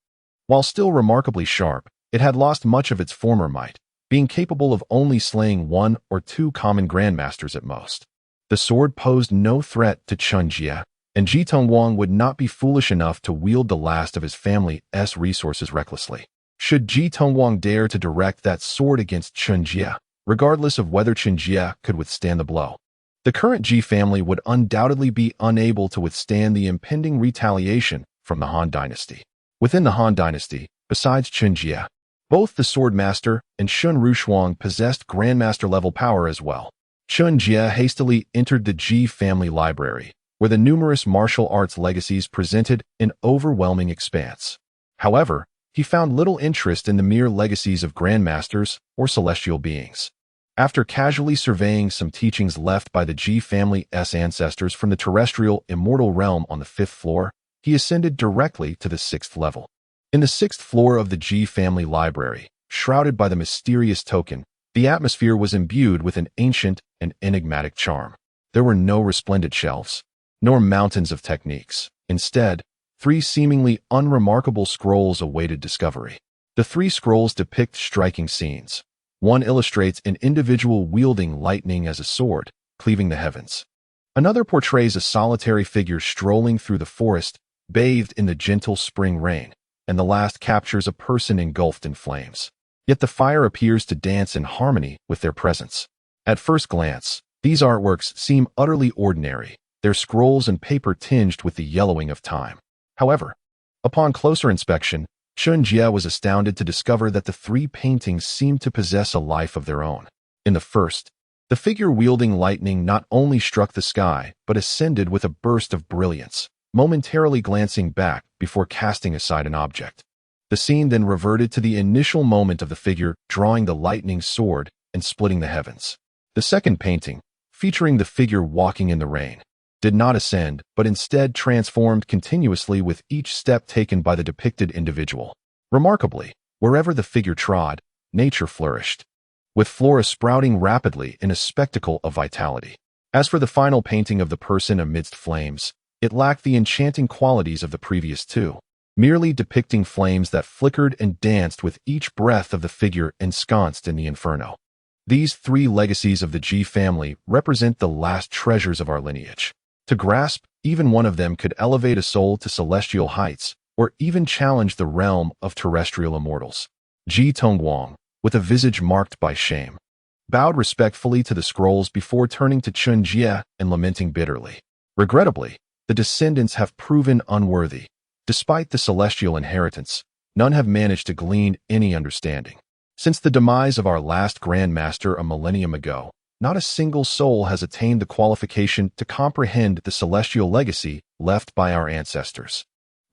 while still remarkably sharp, it had lost much of its former might, being capable of only slaying one or two common grandmasters at most. The sword posed no threat to Chen Jie, and Ji Tongguang would not be foolish enough to wield the last of his family's resources recklessly. Should Ji Tongguang dare to direct that sword against Chen Jie, regardless of whether Chen Jie could withstand the blow, the current Jie family would undoubtedly be unable to withstand the impending retaliation from the Han dynasty. Within the Han dynasty, besides Chen Jie, both the Sword Master and Shun Rushuang possessed Grandmaster-level power as well. Chen Jie hastily entered the Jie family library, where the numerous martial arts legacies presented an overwhelming expanse. However, he found little interest in the mere legacies of Grandmasters or celestial beings. After casually surveying some teachings left by the Jie family's ancestors from the terrestrial immortal realm on the fifth floor, he ascended directly to the sixth level. In the sixth floor of the Jie family library, shrouded by the mysterious token, the atmosphere was imbued with an ancient and enigmatic charm. There were no resplendent shelves, nor mountains of techniques. Instead, 3 seemingly unremarkable scrolls awaited discovery. The 3 scrolls depict striking scenes. One illustrates an individual wielding lightning as a sword, cleaving the heavens. Another portrays a solitary figure strolling through the forest, bathed in the gentle spring rain, and the last captures a person engulfed in flames. Yet the fire appears to dance in harmony with their presence. At first glance, these artworks seem utterly ordinary, their scrolls and paper tinged with the yellowing of time. However, upon closer inspection, Chen Jie was astounded to discover that the 3 paintings seemed to possess a life of their own. In the first, the figure wielding lightning not only struck the sky, but ascended with a burst of brilliance, momentarily glancing back before casting aside an object. The scene then reverted to the initial moment of the figure drawing the lightning sword and splitting the heavens. The second painting, featuring the figure walking in the rain, did not ascend, but instead transformed continuously with each step taken by the depicted individual. Remarkably, wherever the figure trod, nature flourished, with flora sprouting rapidly in a spectacle of vitality. As for the final painting of the person amidst flames, it lacked the enchanting qualities of the previous two, merely depicting flames that flickered and danced with each breath of the figure ensconced in the inferno. These three legacies of the Jie family represent the last treasures of our lineage. To grasp even one of them could elevate a soul to celestial heights, or even challenge the realm of terrestrial immortals. Jie Tongguang, with a visage marked by shame, bowed respectfully to the scrolls before turning to Chen Jie and lamenting bitterly. Regrettably, the descendants have proven unworthy. Despite the celestial inheritance, none have managed to glean any understanding. Since the demise of our last Grand Master a millennium ago, not a single soul has attained the qualification to comprehend the celestial legacy left by our ancestors.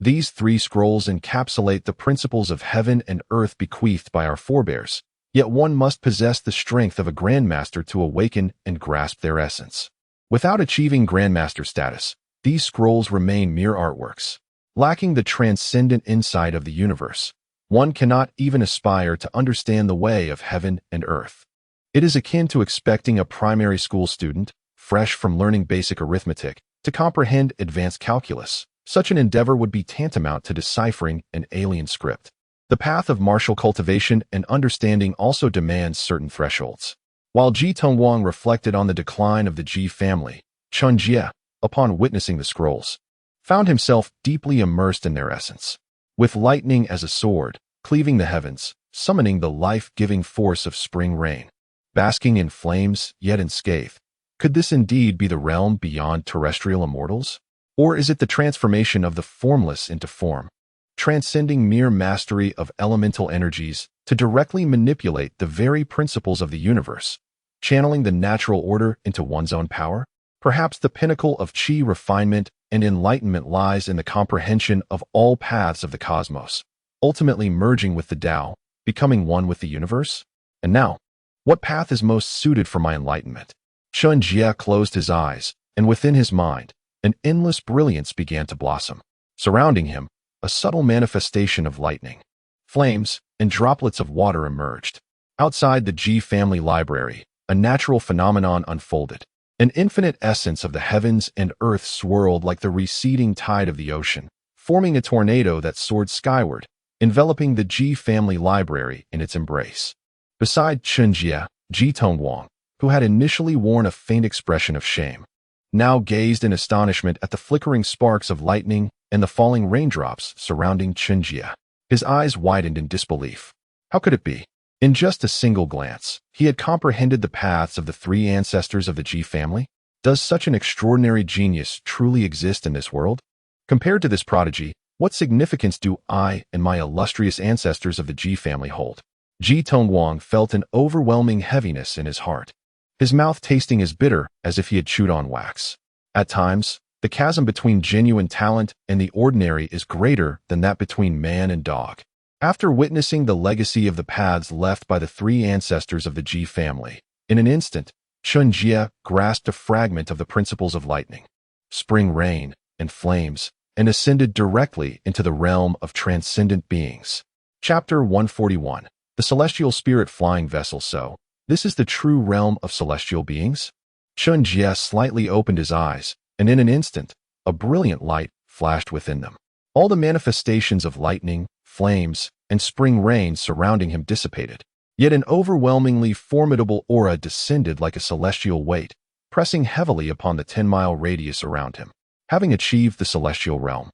These three scrolls encapsulate the principles of heaven and earth bequeathed by our forebears, yet one must possess the strength of a Grandmaster to awaken and grasp their essence. Without achieving Grandmaster status, these scrolls remain mere artworks. Lacking the transcendent insight of the universe, one cannot even aspire to understand the way of heaven and earth. It is akin to expecting a primary school student, fresh from learning basic arithmetic, to comprehend advanced calculus. Such an endeavor would be tantamount to deciphering an alien script. The path of martial cultivation and understanding also demands certain thresholds. While Jie Tongguang reflected on the decline of the Jie family, Chen Jie, upon witnessing the scrolls, found himself deeply immersed in their essence. With lightning as a sword, cleaving the heavens, summoning the life-giving force of spring rain, basking in flames yet unscathed, could this indeed be the realm beyond terrestrial immortals? Or is it the transformation of the formless into form, transcending mere mastery of elemental energies to directly manipulate the very principles of the universe, channeling the natural order into one's own power? Perhaps the pinnacle of Qi refinement and enlightenment lies in the comprehension of all paths of the cosmos, ultimately merging with the Tao, becoming one with the universe? And now, what path is most suited for my enlightenment? Chen Jie closed his eyes, and within his mind, an endless brilliance began to blossom. Surrounding him, a subtle manifestation of lightning, flames, and droplets of water emerged. Outside the Jie family library, a natural phenomenon unfolded. An infinite essence of the heavens and earth swirled like the receding tide of the ocean, forming a tornado that soared skyward, enveloping the Jie family library in its embrace. Beside Chen Jie, Jie Tongguang, who had initially worn a faint expression of shame, now gazed in astonishment at the flickering sparks of lightning and the falling raindrops surrounding Chen Jie. His eyes widened in disbelief. How could it be? In just a single glance, he had comprehended the paths of the three ancestors of the Jie family. Does such an extraordinary genius truly exist in this world? Compared to this prodigy, what significance do I and my illustrious ancestors of the Jie family hold? Jie Tongguang felt an overwhelming heaviness in his heart, his mouth tasting as bitter as if he had chewed on wax. At times, the chasm between genuine talent and the ordinary is greater than that between man and dog. After witnessing the legacy of the paths left by the three ancestors of the Jie family, in an instant, Chen Jie grasped a fragment of the principles of lightning, spring rain, and flames, and ascended directly into the realm of transcendent beings. Chapter 141. The Celestial Spirit Flying Vessel. So, this is the true realm of celestial beings? Chen Jie slightly opened his eyes, and in an instant, a brilliant light flashed within them. All the manifestations of lightning, flames, and spring rain surrounding him dissipated. Yet an overwhelmingly formidable aura descended like a celestial weight, pressing heavily upon the 10-mile radius around him. Having achieved the celestial realm,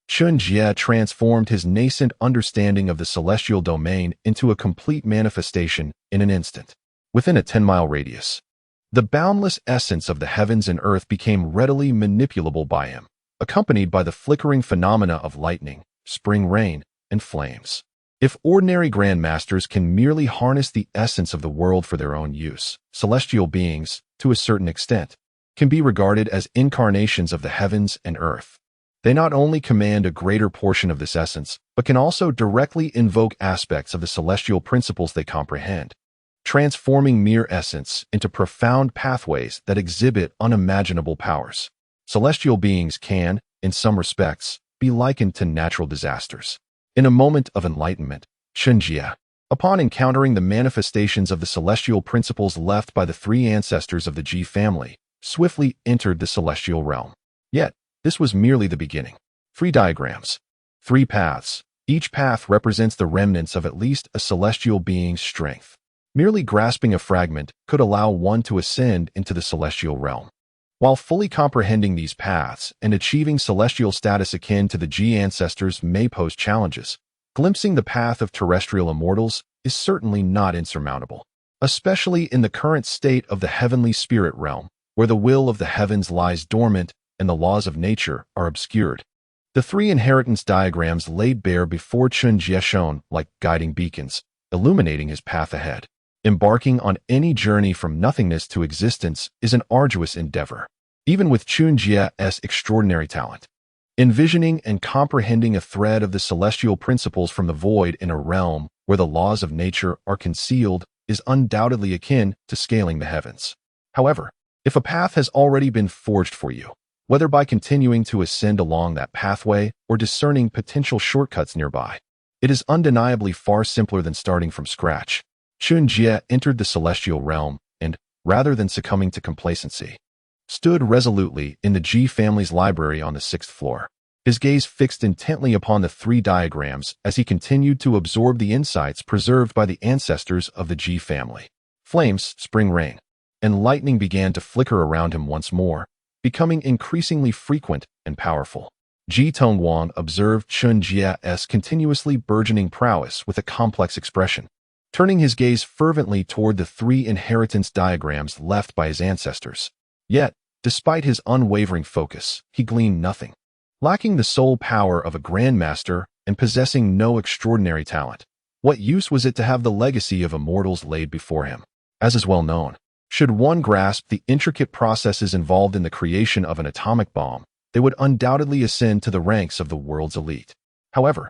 Chen Jie transformed his nascent understanding of the celestial domain into a complete manifestation in an instant. Within a 10-mile radius, the boundless essence of the heavens and earth became readily manipulable by him, accompanied by the flickering phenomena of lightning, spring rain, and flames. If ordinary grandmasters can merely harness the essence of the world for their own use, celestial beings, to a certain extent, can be regarded as incarnations of the heavens and earth. They not only command a greater portion of this essence, but can also directly invoke aspects of the celestial principles they comprehend, transforming mere essence into profound pathways that exhibit unimaginable powers. Celestial beings can, in some respects, be likened to natural disasters. In a moment of enlightenment, Chen Jie, upon encountering the manifestations of the celestial principles left by the three ancestors of the Jie family, swiftly entered the celestial realm. Yet, this was merely the beginning. 3 diagrams. 3 paths. Each path represents the remnants of at least a celestial being's strength. Merely grasping a fragment could allow one to ascend into the celestial realm. While fully comprehending these paths and achieving celestial status akin to the Jie ancestors may pose challenges, glimpsing the path of terrestrial immortals is certainly not insurmountable, especially in the current state of the heavenly spirit realm, where the will of the heavens lies dormant and the laws of nature are obscured. The 3 inheritance diagrams laid bare before Chen Jie shone like guiding beacons, illuminating his path ahead. Embarking on any journey from nothingness to existence is an arduous endeavor, even with Chen Jie's extraordinary talent. Envisioning and comprehending a thread of the celestial principles from the void in a realm where the laws of nature are concealed is undoubtedly akin to scaling the heavens. However, if a path has already been forged for you, whether by continuing to ascend along that pathway or discerning potential shortcuts nearby, it is undeniably far simpler than starting from scratch. Chen Jie entered the celestial realm and, rather than succumbing to complacency, stood resolutely in the Jie family's library on the 6th floor, his gaze fixed intently upon the 3 diagrams as he continued to absorb the insights preserved by the ancestors of the Jie family. Flames, spring rain, and lightning began to flicker around him once more, becoming increasingly frequent and powerful. Ji Tongwang observed Chen Jie's continuously burgeoning prowess with a complex expression, turning his gaze fervently toward the 3 inheritance diagrams left by his ancestors. Yet, despite his unwavering focus, he gleaned nothing. Lacking the soul power of a grandmaster and possessing no extraordinary talent, what use was it to have the legacy of immortals laid before him? As is well known, should one grasp the intricate processes involved in the creation of an atomic bomb, they would undoubtedly ascend to the ranks of the world's elite. However,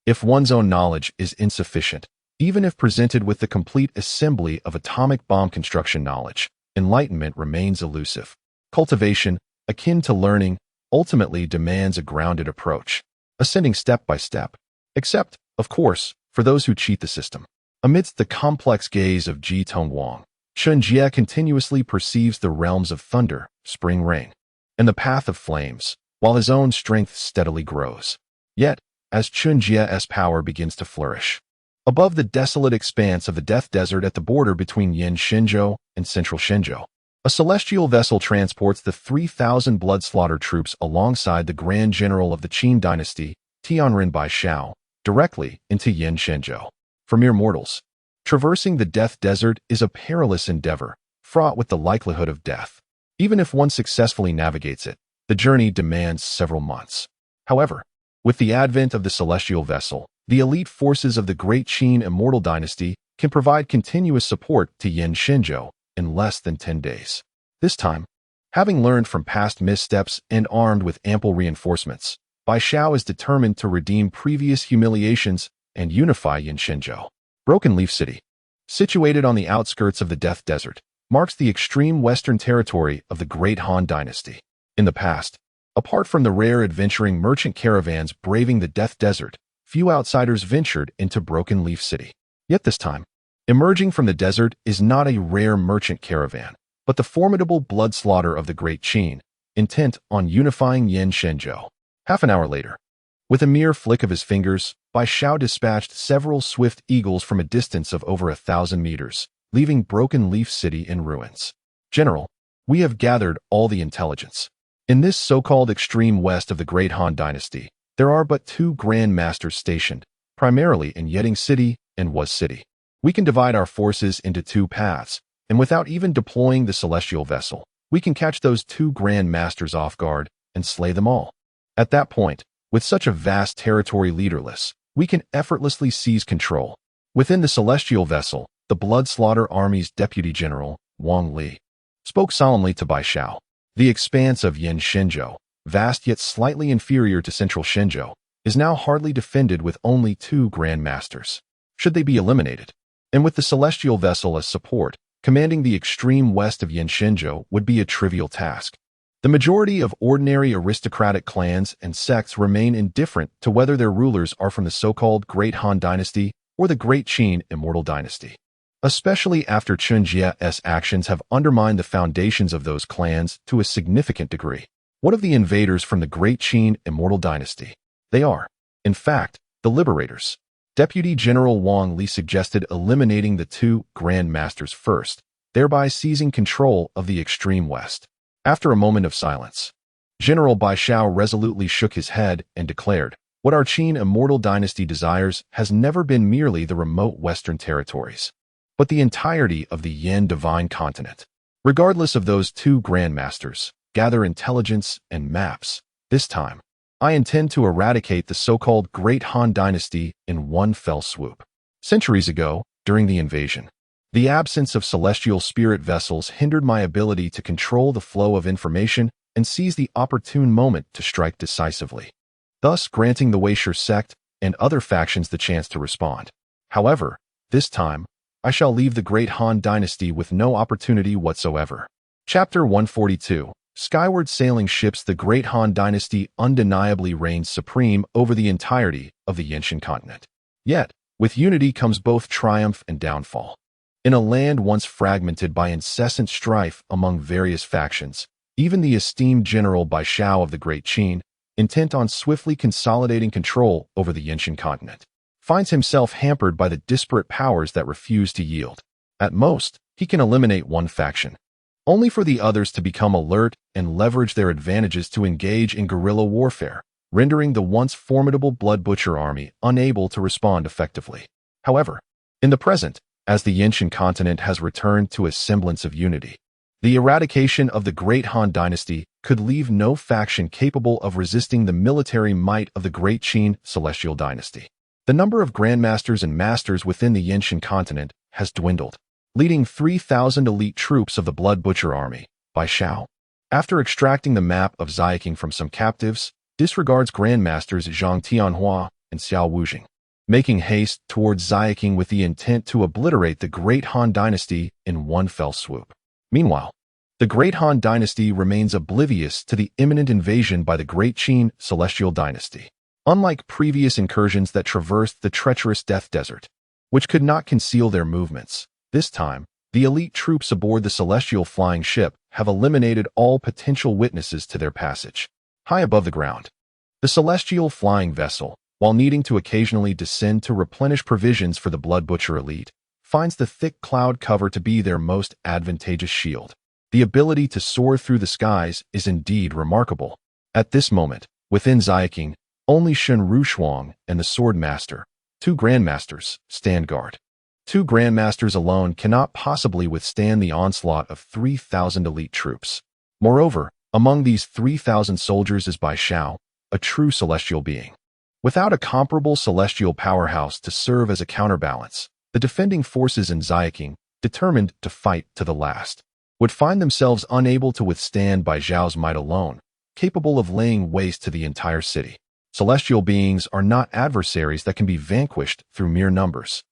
if one's own knowledge is insufficient, even if presented with the complete assembly of atomic bomb construction knowledge, enlightenment remains elusive. Cultivation, akin to learning, ultimately demands a grounded approach, ascending step by step, except, of course, for those who cheat the system. Amidst the complex gaze of Ji Tongwang, Chen Jie continuously perceives the realms of thunder, spring rain, and the path of flames, while his own strength steadily grows. Yet, as Chen Jie's power begins to flourish, above the desolate expanse of the Death Desert at the border between Yin Shenzhou and Central Shenzhou, a celestial vessel transports the 3,000 blood-slaughter troops alongside the Grand General of the Qin dynasty, Tianren Baishao, directly into Yin Shenzhou. For mere mortals, traversing the Death Desert is a perilous endeavor, fraught with the likelihood of death. Even if one successfully navigates it, the journey demands several months. However, with the advent of the celestial vessel, the elite forces of the Great Qin Immortal Dynasty can provide continuous support to Yin Shenzhou in less than 10 days. This time, having learned from past missteps and armed with ample reinforcements, Baishao is determined to redeem previous humiliations and unify Yin Shenzhou. Broken Leaf City, situated on the outskirts of the Death Desert, marks the extreme western territory of the Great Han Dynasty. In the past, apart from the rare adventuring merchant caravans braving the Death Desert, few outsiders ventured into Broken Leaf City. Yet this time, emerging from the desert is not a rare merchant caravan, but the formidable blood slaughter of the Great Qin, intent on unifying Yin Shenzhou. Half an hour later, with a mere flick of his fingers, Baishao dispatched several swift eagles from a distance of over 1,000 meters, leaving Broken Leaf City in ruins. General, we have gathered all the intelligence. In this so-called extreme west of the Great Han Dynasty, there are but 2 Grand Masters stationed, primarily in Yeding City and Was City. We can divide our forces into 2 paths, and without even deploying the celestial vessel, we can catch those 2 Grand Masters off guard and slay them all. At that point, with such a vast territory leaderless, we can effortlessly seize control. Within the celestial vessel, the Blood Slaughter Army's Deputy General, Wang Li, spoke solemnly to Baishao. The expanse of Yin Shenzhou, vast yet slightly inferior to Central Shenzhou, is now hardly defended with only 2 Grand Masters. Should they be eliminated, and with the celestial vessel as support, commanding the extreme west of Yin Shenzhou would be a trivial task. The majority of ordinary aristocratic clans and sects remain indifferent to whether their rulers are from the so-called Great Han Dynasty or the Great Qin Immortal Dynasty, especially after Chen Jie's actions have undermined the foundations of those clans to a significant degree. What of the invaders from the Great Qin Immortal Dynasty? They are, in fact, the liberators. Deputy General Wang Li suggested eliminating the two Grand Masters first, thereby seizing control of the extreme west. After a moment of silence, General Bai Xiao resolutely shook his head and declared, "What our Qin Immortal Dynasty desires has never been merely the remote western territories, but the entirety of the Yin Divine Continent. Regardless of those two Grand Masters, gather intelligence and maps. This time, I intend to eradicate the so-called Great Han Dynasty in one fell swoop." Centuries ago, during the invasion, the absence of celestial spirit vessels hindered my ability to control the flow of information and seize the opportune moment to strike decisively, thus granting the Weisher sect and other factions the chance to respond. However, this time, I shall leave the Great Han Dynasty with no opportunity whatsoever. Chapter 142. Skyward sailing ships. The Great Han Dynasty undeniably reigns supreme over the entirety of the Yinshan continent. Yet, with unity comes both triumph and downfall. In a land once fragmented by incessant strife among various factions, even the esteemed General Bai Xiao of the Great Qin, intent on swiftly consolidating control over the Yinshan continent, finds himself hampered by the disparate powers that refuse to yield. At most, he can eliminate one faction, only for the others to become alert and leverage their advantages to engage in guerrilla warfare, rendering the once formidable Blood Butcher army unable to respond effectively. However, in the present, as the Yinshan continent has returned to a semblance of unity, the eradication of the Great Han Dynasty could leave no faction capable of resisting the military might of the Great Qin Celestial Dynasty. The number of grandmasters and masters within the Yinshan continent has dwindled, leading 3,000 elite troops of the Blood Butcher army. Bai Xiao, after extracting the map of Xiaoqing from some captives, disregards grandmasters Zhang Tianhua and Xiao Wujing, making haste towards Xiaoqing with the intent to obliterate the Great Han Dynasty in one fell swoop. Meanwhile, the Great Han Dynasty remains oblivious to the imminent invasion by the Great Qin Celestial Dynasty. Unlike previous incursions that traversed the treacherous Death Desert, which could not conceal their movements, this time, the elite troops aboard the celestial flying ship have eliminated all potential witnesses to their passage. High above the ground, the celestial flying vessel, while needing to occasionally descend to replenish provisions for the Blood Butcher elite, finds the thick cloud cover to be their most advantageous shield. The ability to soar through the skies is indeed remarkable. At this moment, within Xiaoqing, only Shen Rushuang and the Sword Master, two Grandmasters, stand guard. Two Grandmasters alone cannot possibly withstand the onslaught of 3,000 elite troops. Moreover, among these 3,000 soldiers is Bai Xiao, a true celestial being. Without a comparable celestial powerhouse to serve as a counterbalance, the defending forces in Xiaoqing, determined to fight to the last, would find themselves unable to withstand Bai Xiao's might alone, capable of laying waste to the entire city. Celestial beings are not adversaries that can be vanquished through mere numbers.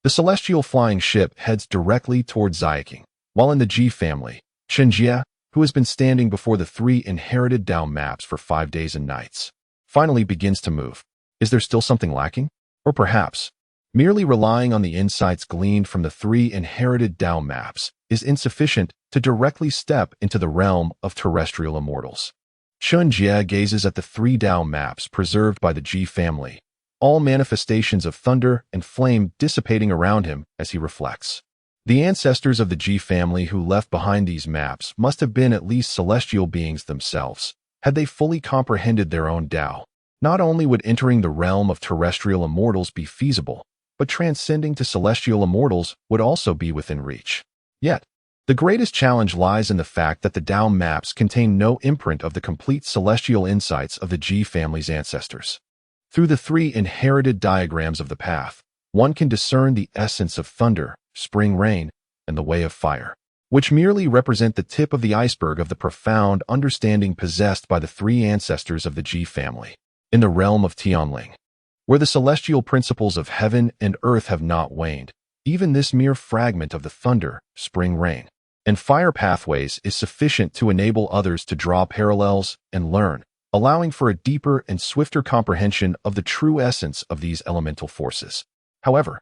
The celestial flying ship heads directly towards Xiaoqing, while in the Jie family, Chen Jie, who has been standing before the 3 inherited Dao maps for 5 days and nights, finally begins to move. Is there still something lacking? Or perhaps, merely relying on the insights gleaned from the 3 inherited Dao maps is insufficient to directly step into the realm of terrestrial immortals. Chen Jie gazes at the 3 Dao maps preserved by the Jie family, all manifestations of thunder and flame dissipating around him as he reflects. The ancestors of the Jie family who left behind these maps must have been at least celestial beings themselves, had they fully comprehended their own Dao. Not only would entering the realm of terrestrial immortals be feasible, but transcending to celestial immortals would also be within reach. Yet, the greatest challenge lies in the fact that the Dao maps contain no imprint of the complete celestial insights of the Jie family's ancestors. Through the 3 inherited diagrams of the path, one can discern the essence of thunder, spring rain, and the way of fire, which merely represent the tip of the iceberg of the profound understanding possessed by the 3 ancestors of the Jie family. In the realm of Tianling, where the celestial principles of heaven and earth have not waned, even this mere fragment of the thunder, spring rain, and fire pathways is sufficient to enable others to draw parallels and learn, allowing for a deeper and swifter comprehension of the true essence of these elemental forces. However,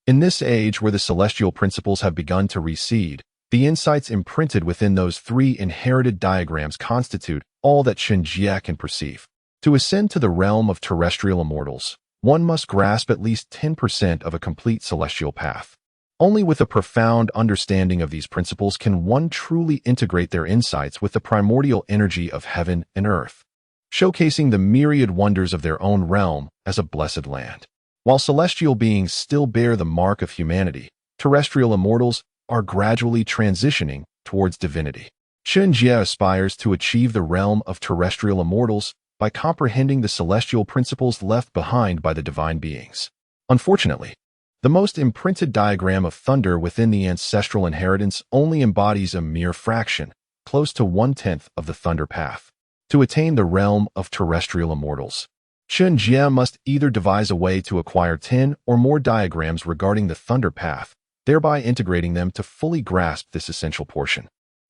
in this age where the celestial principles have begun to recede, the insights imprinted within those three inherited diagrams constitute all that Chen Jie can perceive. To ascend to the realm of terrestrial immortals, one must grasp at least 10% of a complete celestial path. Only with a profound understanding of these principles can one truly integrate their insights with the primordial energy of heaven and earth, showcasing the myriad wonders of their own realm as a blessed land. While celestial beings still bear the mark of humanity, terrestrial immortals are gradually transitioning towards divinity. Chen Jie aspires to achieve the realm of terrestrial immortals by comprehending the celestial principles left behind by the divine beings. Unfortunately, the most imprinted diagram of thunder within the ancestral inheritance only embodies a mere fraction, close to 1/10 of the thunder path. To attain the realm of terrestrial immortals, Chen Jie must either devise a way to acquire 10 or more diagrams regarding the thunder path, thereby integrating them to fully grasp this essential portion,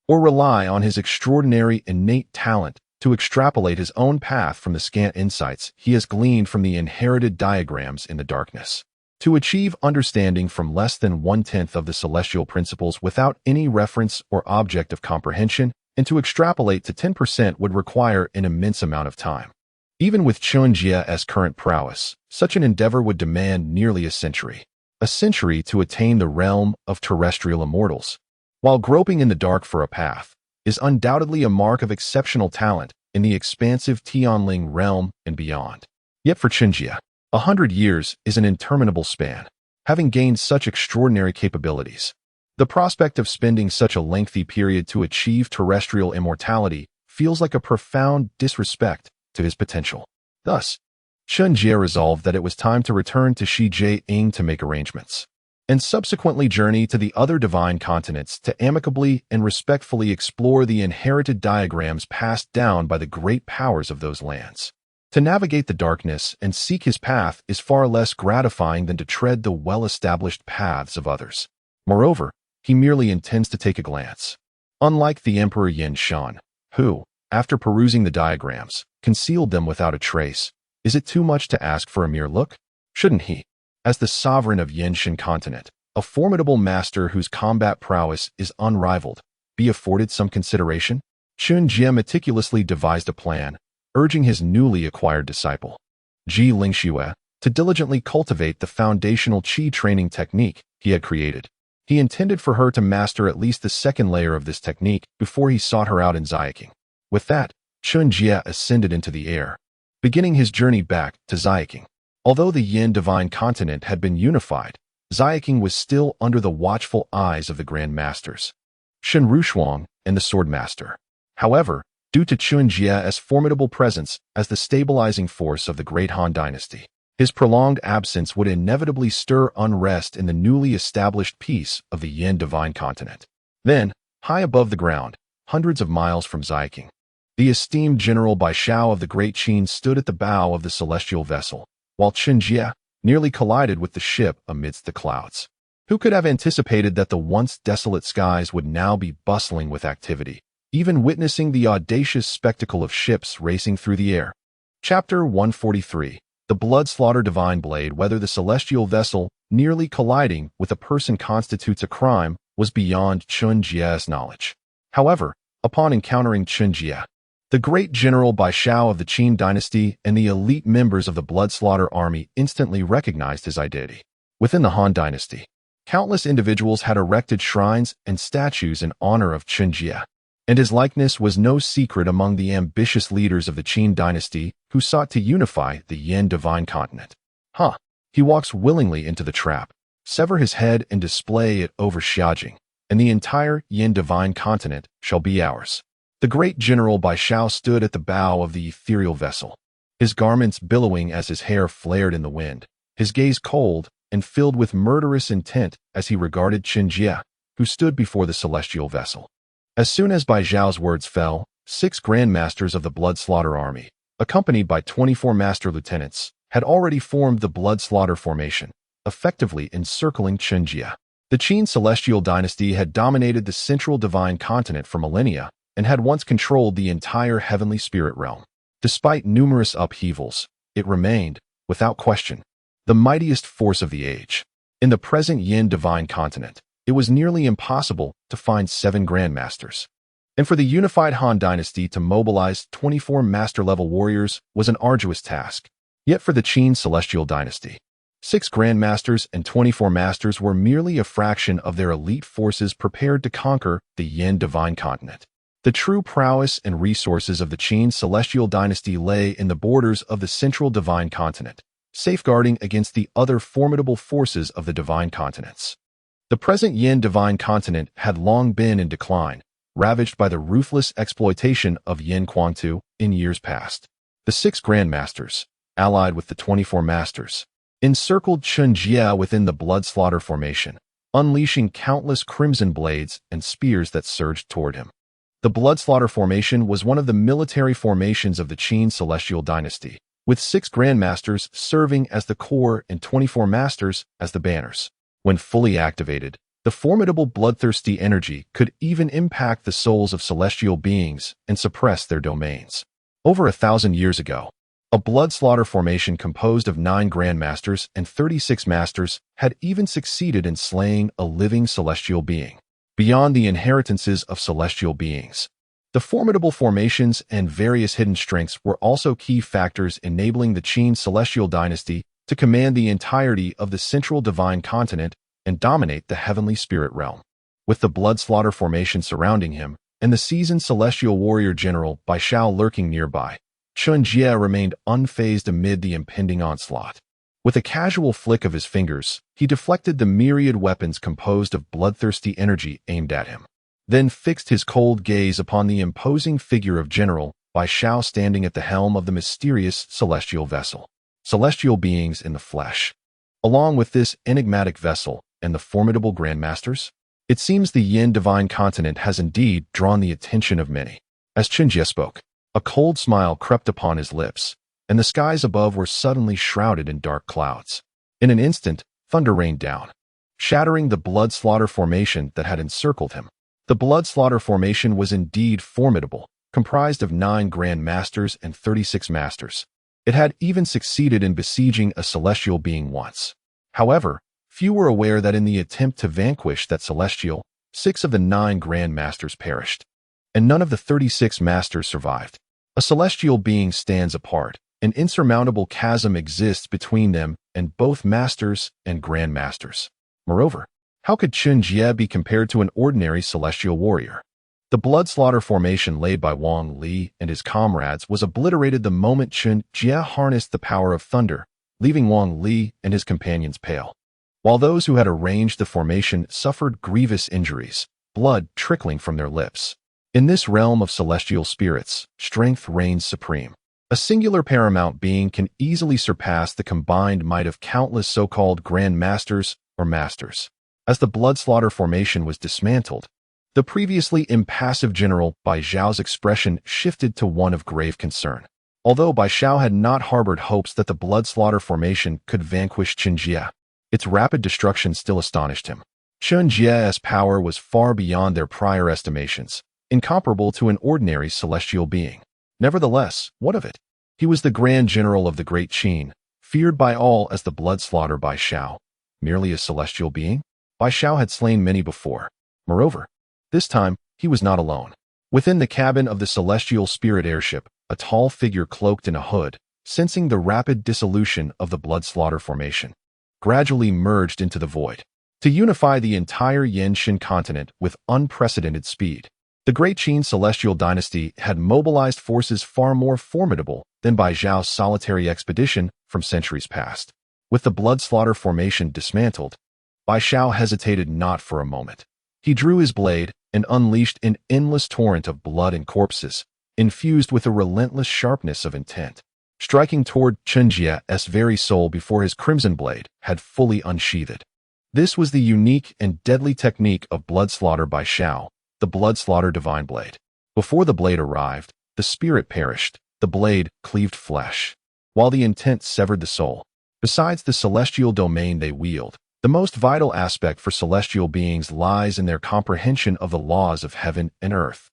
or rely on his extraordinary innate talent to extrapolate his own path from the scant insights he has gleaned from the inherited diagrams in the darkness. To achieve understanding from less than 1/10 of the celestial principles without any reference or object of comprehension, and to extrapolate to 10% would require an immense amount of time. Even with Chen Jie's current prowess, such an endeavor would demand nearly a century to attain the realm of terrestrial immortals. While groping in the dark for a path is undoubtedly a mark of exceptional talent in the expansive Tianling realm and beyond. Yet for Chen Jie, 100 years is an interminable span. Having gained such extraordinary capabilities, the prospect of spending such a lengthy period to achieve terrestrial immortality feels like a profound disrespect to his potential. Thus, Chen Jie resolved that it was time to return to Xijing to make arrangements, and subsequently journey to the other divine continents to amicably and respectfully explore the inherited diagrams passed down by the great powers of those lands. To navigate the darkness and seek his path is far less gratifying than to tread the well-established paths of others. Moreover, he merely intends to take a glance. Unlike the Emperor Yin Shan, who, after perusing the diagrams, concealed them without a trace, is it too much to ask for a mere look? Shouldn't he, as the sovereign of Yinshan continent, a formidable master whose combat prowess is unrivaled, be afforded some consideration? Chen Jie meticulously devised a plan, urging his newly acquired disciple, Ji Lingxue, to diligently cultivate the foundational qi training technique he had created. He intended for her to master at least the second layer of this technique before he sought her out in Xiaking. With that, Chen Jie ascended into the air, beginning his journey back to Xiaking. Although the Yin divine continent had been unified, Xiaking was still under the watchful eyes of the Grand Masters, Shen Rushuang and the Sword Master. However, due to Chen Jie's formidable presence as the stabilizing force of the Great Han Dynasty, his prolonged absence would inevitably stir unrest in the newly established peace of the Yin divine continent. Then, high above the ground, hundreds of miles from Xiaking, the esteemed General Baishao of the Great Qin stood at the bow of the celestial vessel, while Chen Jie nearly collided with the ship amidst the clouds. Who could have anticipated that the once desolate skies would now be bustling with activity, even witnessing the audacious spectacle of ships racing through the air? Chapter 143. The Blood Slaughter Divine Blade. Whether the celestial vessel nearly colliding with a person constitutes a crime was beyond Chen Jie's knowledge. However, upon encountering Chen Jie, the great General Baishao of the Qin dynasty and the elite members of the Blood Slaughter army instantly recognized his identity. Within the Han dynasty, countless individuals had erected shrines and statues in honor of Chen Jie, and his likeness was no secret among the ambitious leaders of the Qin dynasty who sought to unify the Yin divine continent. He walks willingly into the trap, sever his head and display it over Xiajing, and the entire Yin divine continent shall be ours. The great General Baishao stood at the bow of the ethereal vessel, his garments billowing as his hair flared in the wind, his gaze cold and filled with murderous intent as he regarded Chen Jie, who stood before the celestial vessel. As soon as Baijiao's words fell, 6 Grand Masters of the Blood Slaughter army, accompanied by 24 Master Lieutenants, had already formed the Blood Slaughter formation, effectively encircling Chen Jie. The Qin celestial dynasty had dominated the central divine continent for millennia and had once controlled the entire heavenly spirit realm. Despite numerous upheavals, it remained, without question, the mightiest force of the age. In the present Yin divine continent, it was nearly impossible to find 7 grandmasters. And for the unified Han dynasty to mobilize 24 master-level warriors was an arduous task. Yet for the Qin celestial dynasty, 6 grandmasters and 24 masters were merely a fraction of their elite forces prepared to conquer the Yin divine continent. The true prowess and resources of the Qin celestial dynasty lay in the borders of the central divine continent, safeguarding against the other formidable forces of the divine continents. The present Yin divine continent had long been in decline, ravaged by the ruthless exploitation of Yin Quangtu in years past. The 6 grandmasters, allied with the 24 masters, encircled Chen Jie within the blood slaughter formation, unleashing countless crimson blades and spears that surged toward him. The blood slaughter formation was one of the military formations of the Qin celestial dynasty, with 6 grandmasters serving as the core and 24 masters as the banners. When fully activated, the formidable bloodthirsty energy could even impact the souls of celestial beings and suppress their domains. Over 1,000 years ago, a blood slaughter formation composed of 9 grandmasters and 36 masters had even succeeded in slaying a living celestial being. Beyond the inheritances of celestial beings, the formidable formations and various hidden strengths were also key factors enabling the Qin celestial dynasty to command the entirety of the central divine continent and dominate the heavenly spirit realm. With the blood slaughter formation surrounding him and the seasoned celestial warrior general Bai Shao lurking nearby, Chen Jie remained unfazed amid the impending onslaught. With a casual flick of his fingers, he deflected the myriad weapons composed of bloodthirsty energy aimed at him, then fixed his cold gaze upon the imposing figure of General Bai Shao standing at the helm of the mysterious celestial vessel. Celestial beings in the flesh. Along with this enigmatic vessel and the formidable grandmasters, it seems the Yin divine continent has indeed drawn the attention of many. As Chen Jie spoke, a cold smile crept upon his lips, and the skies above were suddenly shrouded in dark clouds. In an instant, thunder rained down, shattering the blood slaughter formation that had encircled him. The blood slaughter formation was indeed formidable, comprised of 9 grand masters and 36 masters. It had even succeeded in besieging a celestial being once. However, few were aware that in the attempt to vanquish that celestial, 6 of the 9 grand masters perished, and none of the 36 masters survived. A celestial being stands apart. An insurmountable chasm exists between them and both masters and grand masters. Moreover, how could Chen Jie be compared to an ordinary celestial warrior? The blood slaughter formation laid by Wang Li and his comrades was obliterated the moment Chen Jie harnessed the power of thunder, leaving Wang Li and his companions pale. While those who had arranged the formation suffered grievous injuries, blood trickling from their lips. In this realm of celestial spirits, strength reigns supreme. A singular paramount being can easily surpass the combined might of countless so-called grand masters or masters. As the blood slaughter formation was dismantled, the previously impassive general Bai Zhao's expression shifted to one of grave concern. Although Bai Shao had not harbored hopes that the blood slaughter formation could vanquish Chen Jie, its rapid destruction still astonished him. Chen Jie's power was far beyond their prior estimations, incomparable to an ordinary celestial being. Nevertheless, what of it? He was the Grand General of the Great Qin, feared by all as the blood slaughter Bai Shao. Merely a celestial being? Bai Shao had slain many before. Moreover, this time, he was not alone. Within the cabin of the celestial spirit airship, a tall figure cloaked in a hood, sensing the rapid dissolution of the blood slaughter formation, gradually merged into the void, to unify the entire Yin-Shin continent with unprecedented speed. The Great Qin celestial dynasty had mobilized forces far more formidable than Bai Zhao's solitary expedition from centuries past. With the blood slaughter formation dismantled, Bai Shao hesitated not for a moment. He drew his blade and unleashed an endless torrent of blood and corpses, infused with a relentless sharpness of intent, striking toward Chen Jie's very soul before his crimson blade had fully unsheathed. This was the unique and deadly technique of blood slaughter Bai Shao, the blood slaughter divine blade. Before the blade arrived, the spirit perished, the blade cleaved flesh, while the intent severed the soul. Besides the celestial domain they wield, The most vital aspect for celestial beings lies in their comprehension of the laws of heaven and earth.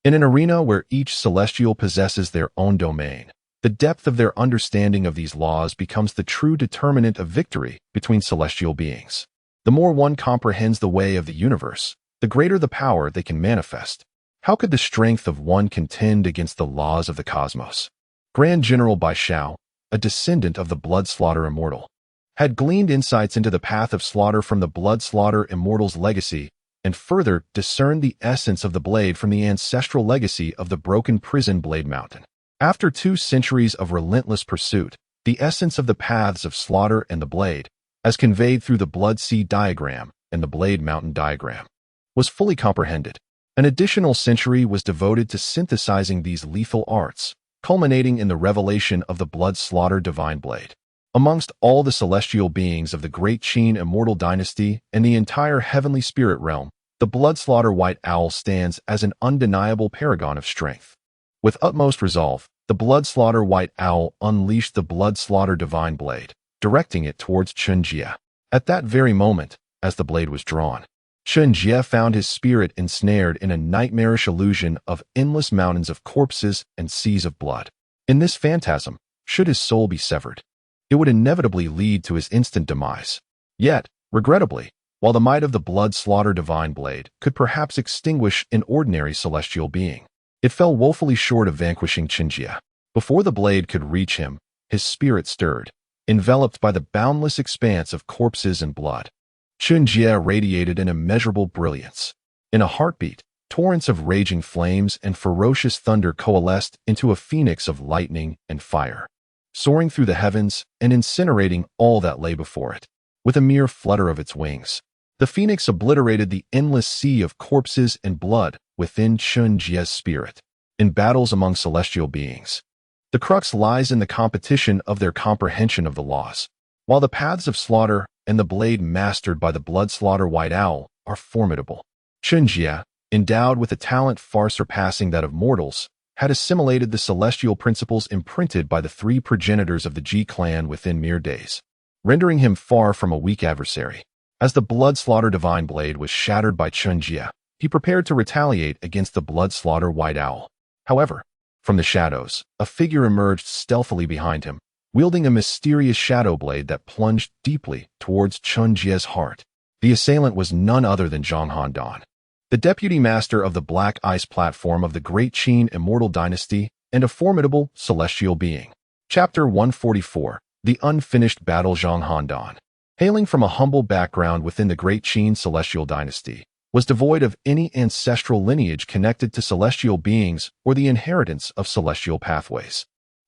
In an arena where each celestial possesses their own domain, the depth of their understanding of these laws becomes the true determinant of victory between celestial beings. The more one comprehends the way of the universe, the greater the power they can manifest. How could the strength of one contend against the laws of the cosmos? Grand General Bai Shao, a descendant of the blood-slaughter immortal, had gleaned insights into the path of slaughter from the blood-slaughter immortal's legacy and further discerned the essence of the blade from the ancestral legacy of the broken prison Blade Mountain. After 2 centuries of relentless pursuit, the essence of the paths of slaughter and the blade, as conveyed through the Blood Sea diagram and the Blade Mountain diagram, was fully comprehended. An additional century was devoted to synthesizing these lethal arts, culminating in the revelation of the blood-slaughter divine blade. Amongst all the celestial beings of the Great Qin immortal dynasty and the entire heavenly spirit realm, the blood-slaughter white owl stands as an undeniable paragon of strength. With utmost resolve, the blood-slaughter white owl unleashed the blood-slaughter divine blade, directing it towards Chen Jie. At that very moment, as the blade was drawn, Chen Jie found his spirit ensnared in a nightmarish illusion of endless mountains of corpses and seas of blood. In this phantasm, should his soul be severed, it would inevitably lead to his instant demise. Yet, regrettably, while the might of the blood-slaughter divine blade could perhaps extinguish an ordinary celestial being, it fell woefully short of vanquishing Chen Jie. Before the blade could reach him, his spirit stirred, enveloped by the boundless expanse of corpses and blood. Chen Jie radiated an immeasurable brilliance. In a heartbeat, torrents of raging flames and ferocious thunder coalesced into a phoenix of lightning and fire, soaring through the heavens and incinerating all that lay before it. With a mere flutter of its wings, the phoenix obliterated the endless sea of corpses and blood within Chen Jie's spirit. In battles among celestial beings, the crux lies in the competition of their comprehension of the laws. While the paths of slaughter and the blade mastered by the blood-slaughter white owl are formidable, Chen Jie, endowed with a talent far surpassing that of mortals, had assimilated the celestial principles imprinted by the 3 progenitors of the Ji clan within mere days, rendering him far from a weak adversary. As the blood-slaughter divine blade was shattered by Chen Jie, he prepared to retaliate against the blood-slaughter white owl. However, from the shadows, a figure emerged stealthily behind him, wielding a mysterious shadow blade that plunged deeply towards Chen Jie's heart. The assailant was none other than Zhang Handan, the deputy master of the Black Ice platform of the Great Qin immortal dynasty and a formidable celestial being. Chapter 144, The Unfinished Battle. Zhang Handan, hailing from a humble background within the Great Qin celestial dynasty, was devoid of any ancestral lineage connected to celestial beings or the inheritance of celestial pathways.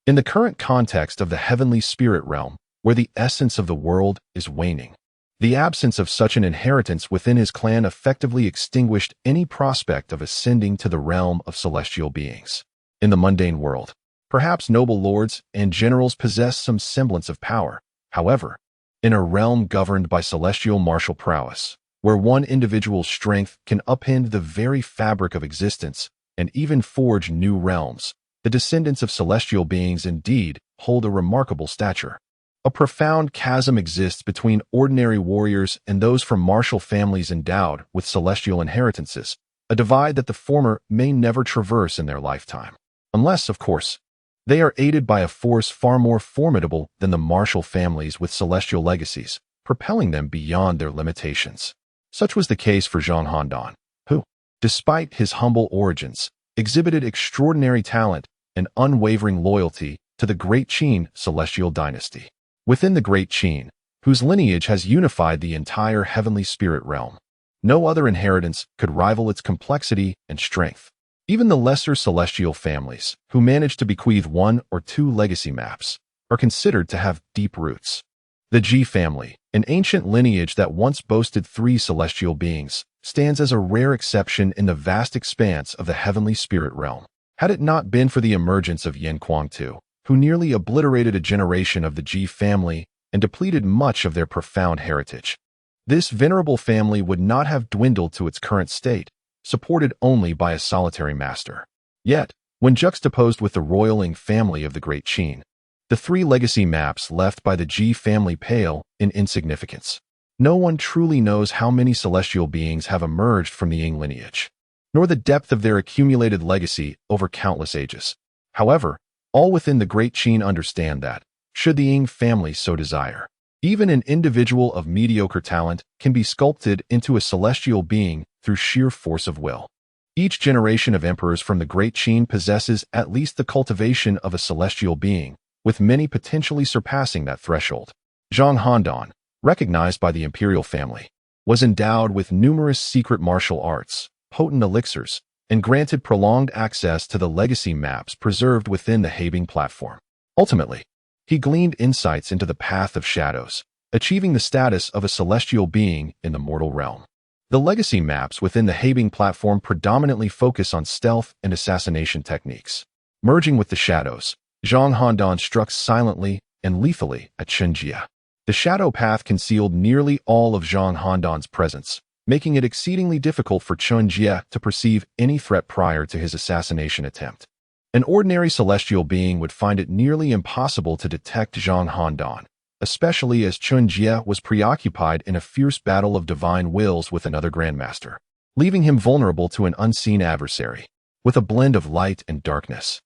In the current context of the heavenly spirit realm, where the essence of the world is waning, the absence of such an inheritance within his clan effectively extinguished any prospect of ascending to the realm of celestial beings. In the mundane world, perhaps noble lords and generals possess some semblance of power. However, in a realm governed by celestial martial prowess, where one individual's strength can upend the very fabric of existence and even forge new realms, the descendants of celestial beings indeed hold a remarkable stature. A profound chasm exists between ordinary warriors and those from martial families endowed with celestial inheritances, a divide that the former may never traverse in their lifetime. Unless, of course, they are aided by a force far more formidable than the martial families with celestial legacies, propelling them beyond their limitations. Such was the case for Zhang Handan, who, despite his humble origins, exhibited extraordinary talent and unwavering loyalty to the Great Qin celestial dynasty. Within the Great Qin, whose lineage has unified the entire heavenly spirit realm, no other inheritance could rival its complexity and strength. Even the lesser celestial families, who manage to bequeath 1 or 2 legacy maps, are considered to have deep roots. The Ji family, an ancient lineage that once boasted 3 celestial beings, stands as a rare exception in the vast expanse of the heavenly spirit realm. Had it not been for the emergence of Yan Kuang-tu, who nearly obliterated a generation of the Ji family and depleted much of their profound heritage, this venerable family would not have dwindled to its current state, supported only by a solitary master. Yet, when juxtaposed with the royaling family of the Great Qin, the 3 legacy maps left by the Ji family pale in insignificance. No one truly knows how many celestial beings have emerged from the Ying lineage, nor the depth of their accumulated legacy over countless ages. However, all within the Great Qin understand that, should the Ying family so desire, even an individual of mediocre talent can be sculpted into a celestial being through sheer force of will. Each generation of emperors from the Great Qin possesses at least the cultivation of a celestial being, with many potentially surpassing that threshold. Zhang Handan, recognized by the imperial family, was endowed with numerous secret martial arts, potent elixirs, and granted prolonged access to the legacy maps preserved within the Hebing platform. Ultimately, he gleaned insights into the path of shadows, achieving the status of a celestial being in the mortal realm. The legacy maps within the Hebing platform predominantly focus on stealth and assassination techniques. Merging with the shadows, Zhang Handan struck silently and lethally at Chen Jie. The shadow path concealed nearly all of Zhang Handan's presence, making it exceedingly difficult for Chen Jie to perceive any threat prior to his assassination attempt. An ordinary celestial being would find it nearly impossible to detect Zhang Handan, especially as Chen Jie was preoccupied in a fierce battle of divine wills with another grandmaster, leaving him vulnerable to an unseen adversary. With a blend of light and darkness,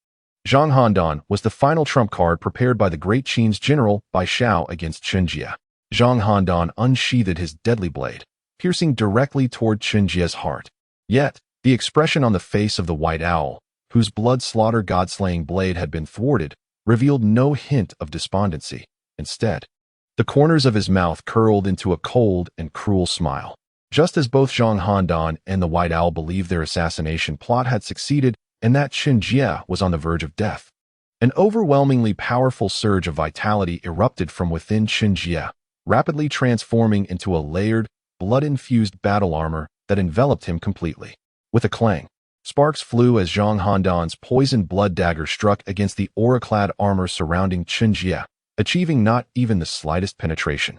Zhang Handan was the final trump card prepared by the Great Qin's general Bai Shao against Chen Jie. Zhang Handan unsheathed his deadly blade, piercing directly toward Chen Jie's heart. Yet, the expression on the face of the White Owl, whose blood-slaughter god-slaying blade had been thwarted, revealed no hint of despondency. Instead, the corners of his mouth curled into a cold and cruel smile. Just as both Zhang Handan and the White Owl believed their assassination plot had succeeded and that Chen Jie was on the verge of death, an overwhelmingly powerful surge of vitality erupted from within Chen Jie, rapidly transforming into a layered, blood-infused battle armor that enveloped him completely. With a clang, sparks flew as Zhang Handan's poisoned blood dagger struck against the aura-clad armor surrounding Chen Jie, achieving not even the slightest penetration.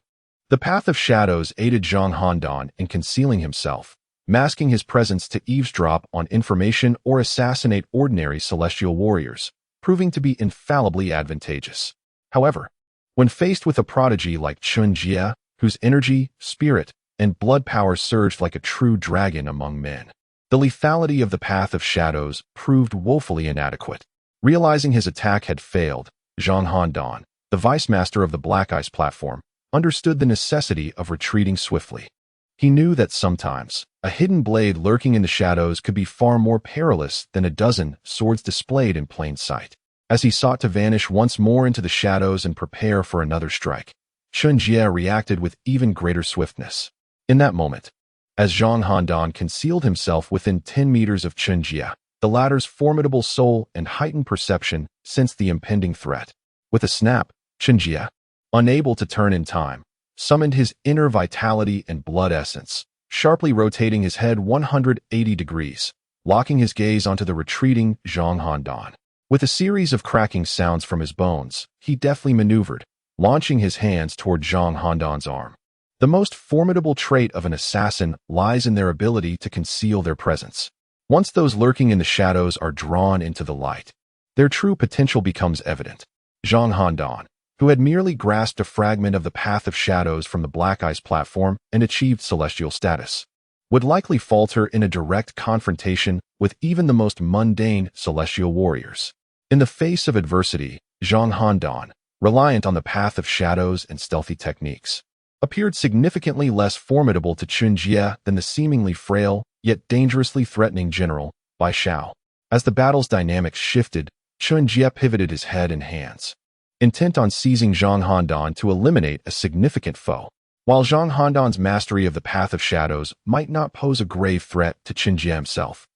The path of shadows aided Zhang Handan in concealing himself, masking his presence to eavesdrop on information or assassinate ordinary celestial warriors, proving to be infallibly advantageous. However, when faced with a prodigy like Chen Jie, whose energy, spirit, and blood power surged like a true dragon among men, the lethality of the path of shadows proved woefully inadequate. Realizing his attack had failed, Zhang Handan, the vice master of the Black Ice platform, understood the necessity of retreating swiftly. He knew that sometimes, a hidden blade lurking in the shadows could be far more perilous than a dozen swords displayed in plain sight. As he sought to vanish once more into the shadows and prepare for another strike, Chen Jie reacted with even greater swiftness. In that moment, as Zhang Handan concealed himself within 10 meters of Chen Jie, the latter's formidable soul and heightened perception sensed the impending threat. With a snap, Chen Jie, unable to turn in time, summoned his inner vitality and blood essence, sharply rotating his head 180 degrees, locking his gaze onto the retreating Zhang Handan. With a series of cracking sounds from his bones, he deftly maneuvered, launching his hands toward Zhang Handan's arm. The most formidable trait of an assassin lies in their ability to conceal their presence. Once those lurking in the shadows are drawn into the light, their true potential becomes evident. Zhang Handan, who had merely grasped a fragment of the path of shadows from the Black Ice platform and achieved celestial status, would likely falter in a direct confrontation with even the most mundane celestial warriors. In the face of adversity, Zhang Handan, reliant on the path of shadows and stealthy techniques, appeared significantly less formidable to Chen Jie than the seemingly frail, yet dangerously threatening general, Bai Shao. As the battle's dynamics shifted, Chen Jie pivoted his head and hands, intent on seizing Zhang Handan to eliminate a significant foe. While Zhang Handan's mastery of the path of shadows might not pose a grave threat to Chen Jie himself,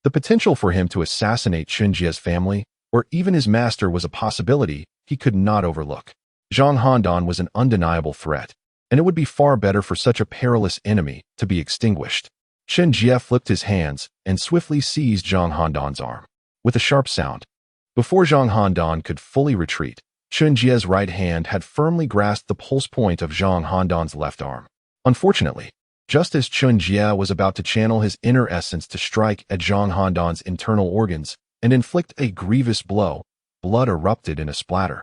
the potential for him to assassinate Chen Jie's family, or even his master, was a possibility he could not overlook. Zhang Handan was an undeniable threat, and it would be far better for such a perilous enemy to be extinguished. Chen Jie flipped his hands and swiftly seized Zhang Handan's arm. With a sharp sound, before Zhang Handan could fully retreat, Chen Jie's right hand had firmly grasped the pulse point of Zhang Handan's left arm. Unfortunately, just as Chen Jie was about to channel his inner essence to strike at Zhang Handan's internal organs and inflict a grievous blow, blood erupted in a splatter,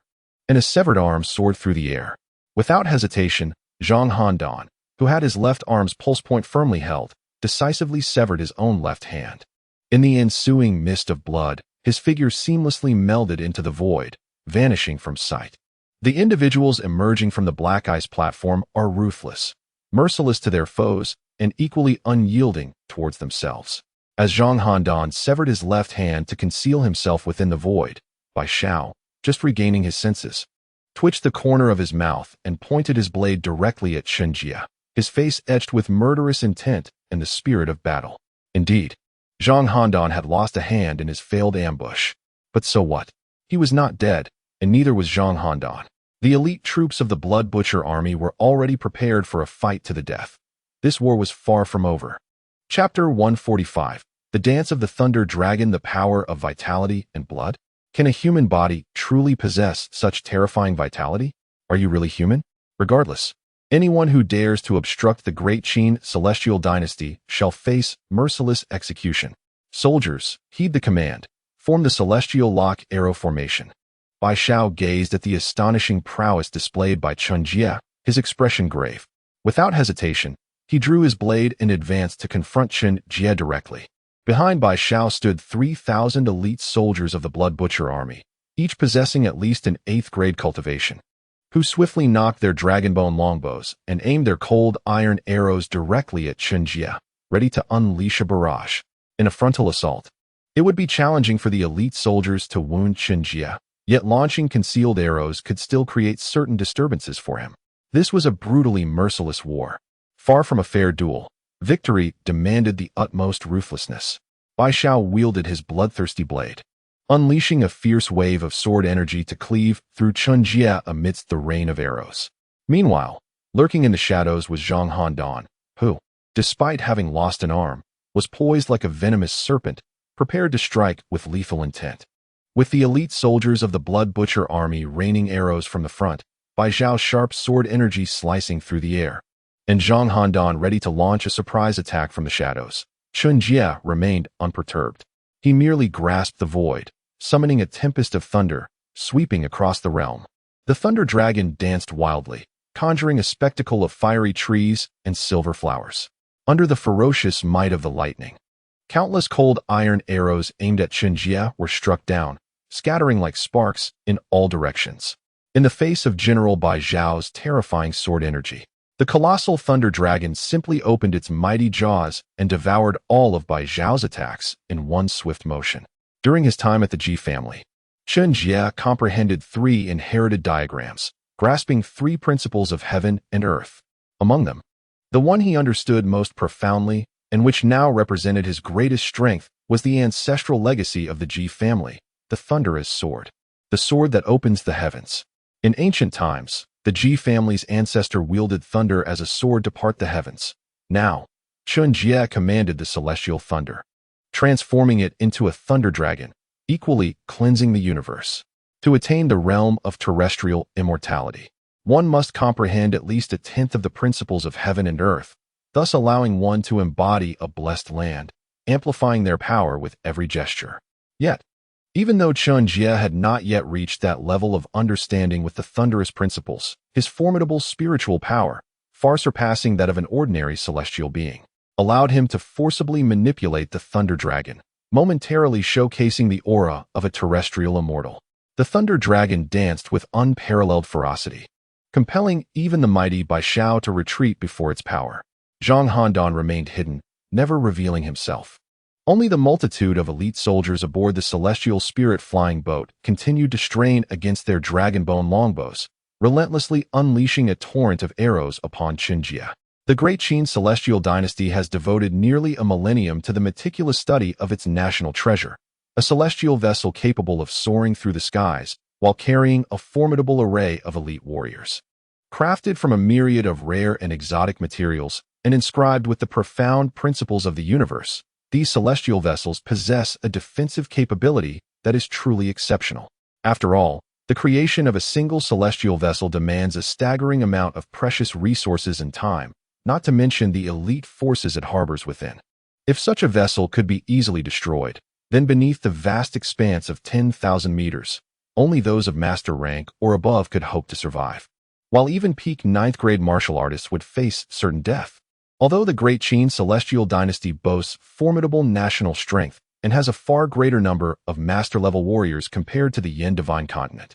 and a severed arm soared through the air. Without hesitation, Zhang Handan, who had his left arm's pulse point firmly held, decisively severed his own left hand. In the ensuing mist of blood, his figure seamlessly melded into the void, vanishing from sight. The individuals emerging from the black ice platform are ruthless, merciless to their foes, and equally unyielding towards themselves. As Zhang Handan severed his left hand to conceal himself within the void, Bai Xiao, just regaining his senses, twitched the corner of his mouth and pointed his blade directly at Chen Jie, his face etched with murderous intent and the spirit of battle. Indeed, Zhang Handan had lost a hand in his failed ambush. But so what? He was not dead, and neither was Zhang Handan. The elite troops of the Blood Butcher army were already prepared for a fight to the death. This war was far from over. Chapter 145. The Dance of the Thunder Dragon. The power of vitality and blood? Can a human body truly possess such terrifying vitality? Are you really human? Regardless, anyone who dares to obstruct the great Qin celestial dynasty shall face merciless execution. Soldiers, heed the command. Form the celestial lock arrow formation. Bai Xiao gazed at the astonishing prowess displayed by Chen Jie, his expression grave. Without hesitation, he drew his blade and advanced to confront Chen Jie directly. Behind Bai Xiao stood 3,000 elite soldiers of the Blood Butcher army, each possessing at least an 8th-grade cultivation, who swiftly knocked their dragonbone longbows and aimed their cold iron arrows directly at Chen Jie, ready to unleash a barrage. In a frontal assault, it would be challenging for the elite soldiers to wound Chen Jie, yet launching concealed arrows could still create certain disturbances for him. This was a brutally merciless war. Far from a fair duel, victory demanded the utmost ruthlessness. Bai Xiao wielded his bloodthirsty blade, unleashing a fierce wave of sword energy to cleave through Chen Jie amidst the rain of arrows. Meanwhile, lurking in the shadows was Zhang Handan, who, despite having lost an arm, was poised like a venomous serpent, prepared to strike with lethal intent. With the elite soldiers of the Blood Butcher army raining arrows from the front, Bai Xiao's sharp sword energy slicing through the air, and Zhang Handan ready to launch a surprise attack from the shadows, Chen Jie remained unperturbed. He merely grasped the void, summoning a tempest of thunder, sweeping across the realm. The Thunder Dragon danced wildly, conjuring a spectacle of fiery trees and silver flowers. Under the ferocious might of the lightning, countless cold iron arrows aimed at Chen Jie were struck down, scattering like sparks in all directions. In the face of General Bai Xiao's terrifying sword energy, the colossal Thunder Dragon simply opened its mighty jaws and devoured all of Bai Xiao's attacks in one swift motion. During his time at the Jie family, Chen Jie comprehended 3 inherited diagrams, grasping 3 principles of heaven and earth. Among them, the one he understood most profoundly, and which now represented his greatest strength, was the ancestral legacy of the Jie family, the thunderous sword, the sword that opens the heavens. In ancient times, the Jie family's ancestor wielded thunder as a sword to part the heavens. Now, Chen Jie commanded the celestial thunder, transforming it into a thunder dragon, equally cleansing the universe. To attain the realm of terrestrial immortality, one must comprehend at least 1/10 of the principles of heaven and earth, thus allowing one to embody a blessed land, amplifying their power with every gesture. Yet, even though Chen Jie had not yet reached that level of understanding with the thunderous principles, his formidable spiritual power, far surpassing that of an ordinary celestial being, allowed him to forcibly manipulate the Thunder Dragon, momentarily showcasing the aura of a terrestrial immortal. The Thunder Dragon danced with unparalleled ferocity, compelling even the mighty Bai Xiao to retreat before its power. Zhang Handan remained hidden, never revealing himself. Only the multitude of elite soldiers aboard the celestial spirit flying boat continued to strain against their dragonbone longbows, relentlessly unleashing a torrent of arrows upon Chen Jie. The great Qin celestial dynasty has devoted nearly a millennium to the meticulous study of its national treasure, a celestial vessel capable of soaring through the skies while carrying a formidable array of elite warriors. Crafted from a myriad of rare and exotic materials and inscribed with the profound principles of the universe, these celestial vessels possess a defensive capability that is truly exceptional. After all, the creation of a single celestial vessel demands a staggering amount of precious resources and time, not to mention the elite forces it harbors within. If such a vessel could be easily destroyed, then beneath the vast expanse of 10,000 meters, only those of master rank or above could hope to survive. while even peak ninth-grade martial artists would face certain death. Although the Great Qin celestial dynasty boasts formidable national strength and has a far greater number of master-level warriors compared to the Yin Divine Continent,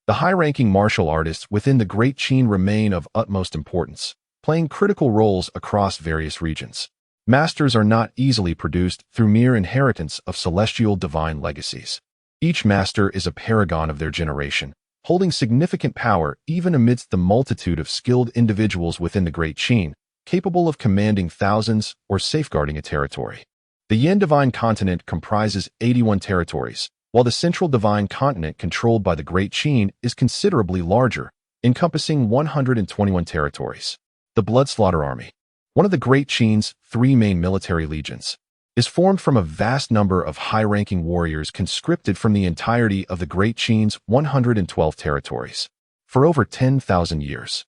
the high-ranking martial artists within the Great Qin remain of utmost importance, playing critical roles across various regions. Masters are not easily produced through mere inheritance of celestial divine legacies. Each master is a paragon of their generation, holding significant power even amidst the multitude of skilled individuals within the Great Qin, capable of commanding thousands or safeguarding a territory. The Yin Divine Continent comprises 81 territories, while the Central Divine Continent controlled by the Great Qin is considerably larger, encompassing 121 territories. The Bloodslaughter Army, one of the Great Qin's 3 main military legions, is formed from a vast number of high-ranking warriors conscripted from the entirety of the Great Qin's 112 territories. For over 10,000 years,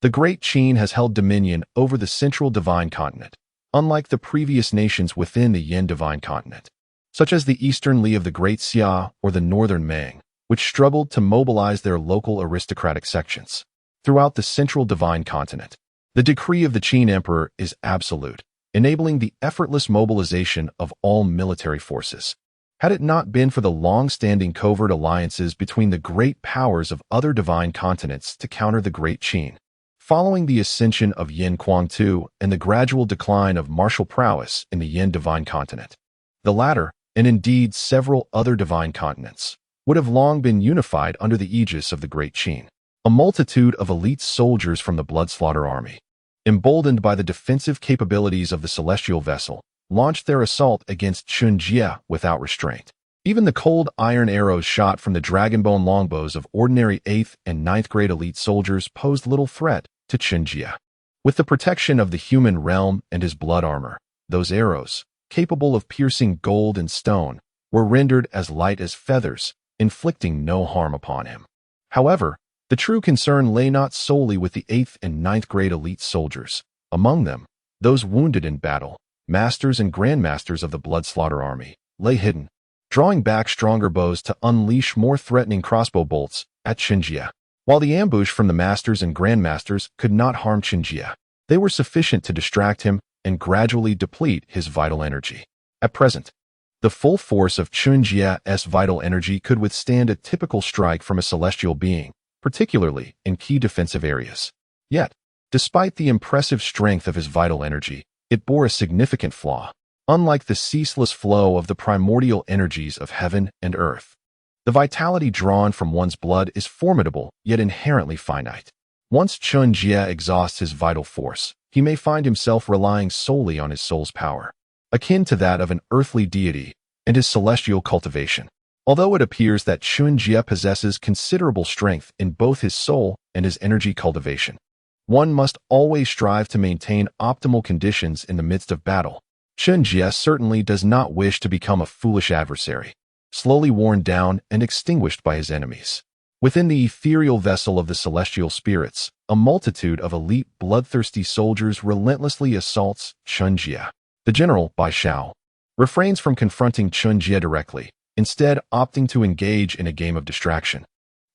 the Great Qin has held dominion over the Central Divine Continent, unlike the previous nations within the Yin Divine Continent, such as the Eastern Li of the Great Xia or the Northern Ming, which struggled to mobilize their local aristocratic sections. Throughout the Central Divine Continent, the decree of the Qin Emperor is absolute, enabling the effortless mobilization of all military forces. Had it not been for the long-standing covert alliances between the great powers of other divine continents to counter the Great Qin, following the ascension of Yin Kuang-tu and the gradual decline of martial prowess in the Yin Divine Continent, the latter, and indeed several other divine continents, would have long been unified under the aegis of the Great Qin. A multitude of elite soldiers from the Bloodslaughter Army, emboldened by the defensive capabilities of the celestial vessel, launched their assault against Chen Jie without restraint. Even the cold iron arrows shot from the dragonbone longbows of ordinary 8th and 9th grade elite soldiers posed little threat to Chen Jie. With the protection of the human realm and his blood armor, those arrows, capable of piercing gold and stone, were rendered as light as feathers, inflicting no harm upon him. However, the true concern lay not solely with the 8th and 9th grade elite soldiers. Among them, those wounded in battle, masters and grandmasters of the Bloodslaughter Army, lay hidden, drawing back stronger bows to unleash more threatening crossbow bolts at Chen Jie. While the ambush from the masters and grandmasters could not harm Chen Jie, they were sufficient to distract him and gradually deplete his vital energy. At present, the full force of Chen Jie's vital energy could withstand a typical strike from a celestial being, particularly in key defensive areas. Yet, despite the impressive strength of his vital energy, it bore a significant flaw. Unlike the ceaseless flow of the primordial energies of heaven and earth, the vitality drawn from one's blood is formidable yet inherently finite. Once Chen Jie exhausts his vital force, he may find himself relying solely on his soul's power, akin to that of an earthly deity, and his celestial cultivation. Although it appears that Chen Jie possesses considerable strength in both his soul and his energy cultivation, one must always strive to maintain optimal conditions in the midst of battle. Chen Jie certainly does not wish to become a foolish adversary, slowly worn down and extinguished by his enemies. Within the ethereal vessel of the celestial spirits, a multitude of elite bloodthirsty soldiers relentlessly assaults Chen Jie. The general, Bai Shao, refrains from confronting Chen Jie directly, instead opting to engage in a game of distraction,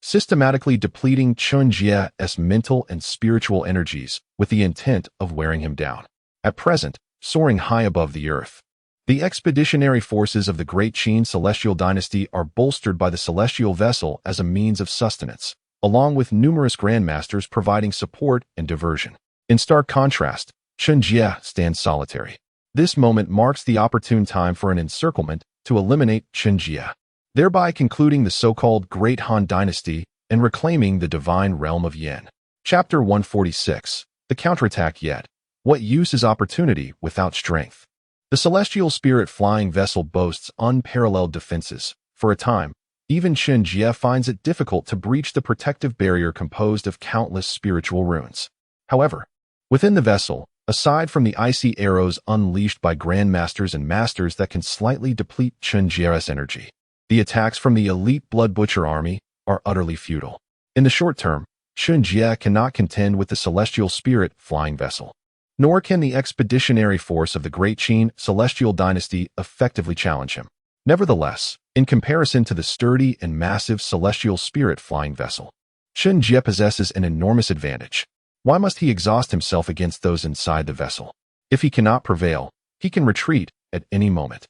systematically depleting Chen Jie's mental and spiritual energies with the intent of wearing him down. At present, soaring high above the earth, the expeditionary forces of the Great Qin celestial dynasty are bolstered by the celestial vessel as a means of sustenance, along with numerous grandmasters providing support and diversion. In stark contrast, Chen Jie stands solitary. This moment marks the opportune time for an encirclement to eliminate Chen Jie, thereby concluding the so-called Great Han Dynasty and reclaiming the divine realm of Yin. Chapter 146. The Counterattack. Yet, what use is opportunity without strength? The celestial spirit flying vessel boasts unparalleled defenses. For a time, even Chen Jie finds it difficult to breach the protective barrier composed of countless spiritual runes. However, within the vessel, aside from the icy arrows unleashed by grandmasters and masters that can slightly deplete Chen Jie's energy, the attacks from the elite Blood Butcher army are utterly futile. In the short term, Chen Jie cannot contend with the celestial spirit flying vessel, nor can the expeditionary force of the Great Qin celestial dynasty effectively challenge him. Nevertheless, in comparison to the sturdy and massive celestial spirit flying vessel, Chen Jie possesses an enormous advantage. Why must he exhaust himself against those inside the vessel? If he cannot prevail, he can retreat at any moment.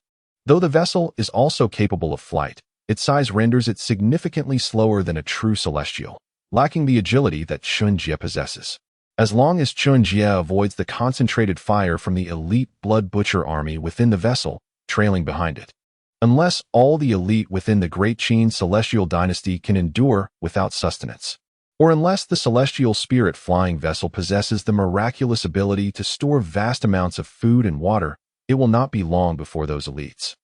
Though the vessel is also capable of flight, its size renders it significantly slower than a true celestial, lacking the agility that Chen Jie possesses. As long as Chen Jie avoids the concentrated fire from the elite blood butcher army within the vessel, trailing behind it. Unless all the elite within the Great Qin celestial dynasty can endure without sustenance. Or unless the celestial spirit flying vessel possesses the miraculous ability to store vast amounts of food and water, it will not be long before those elites,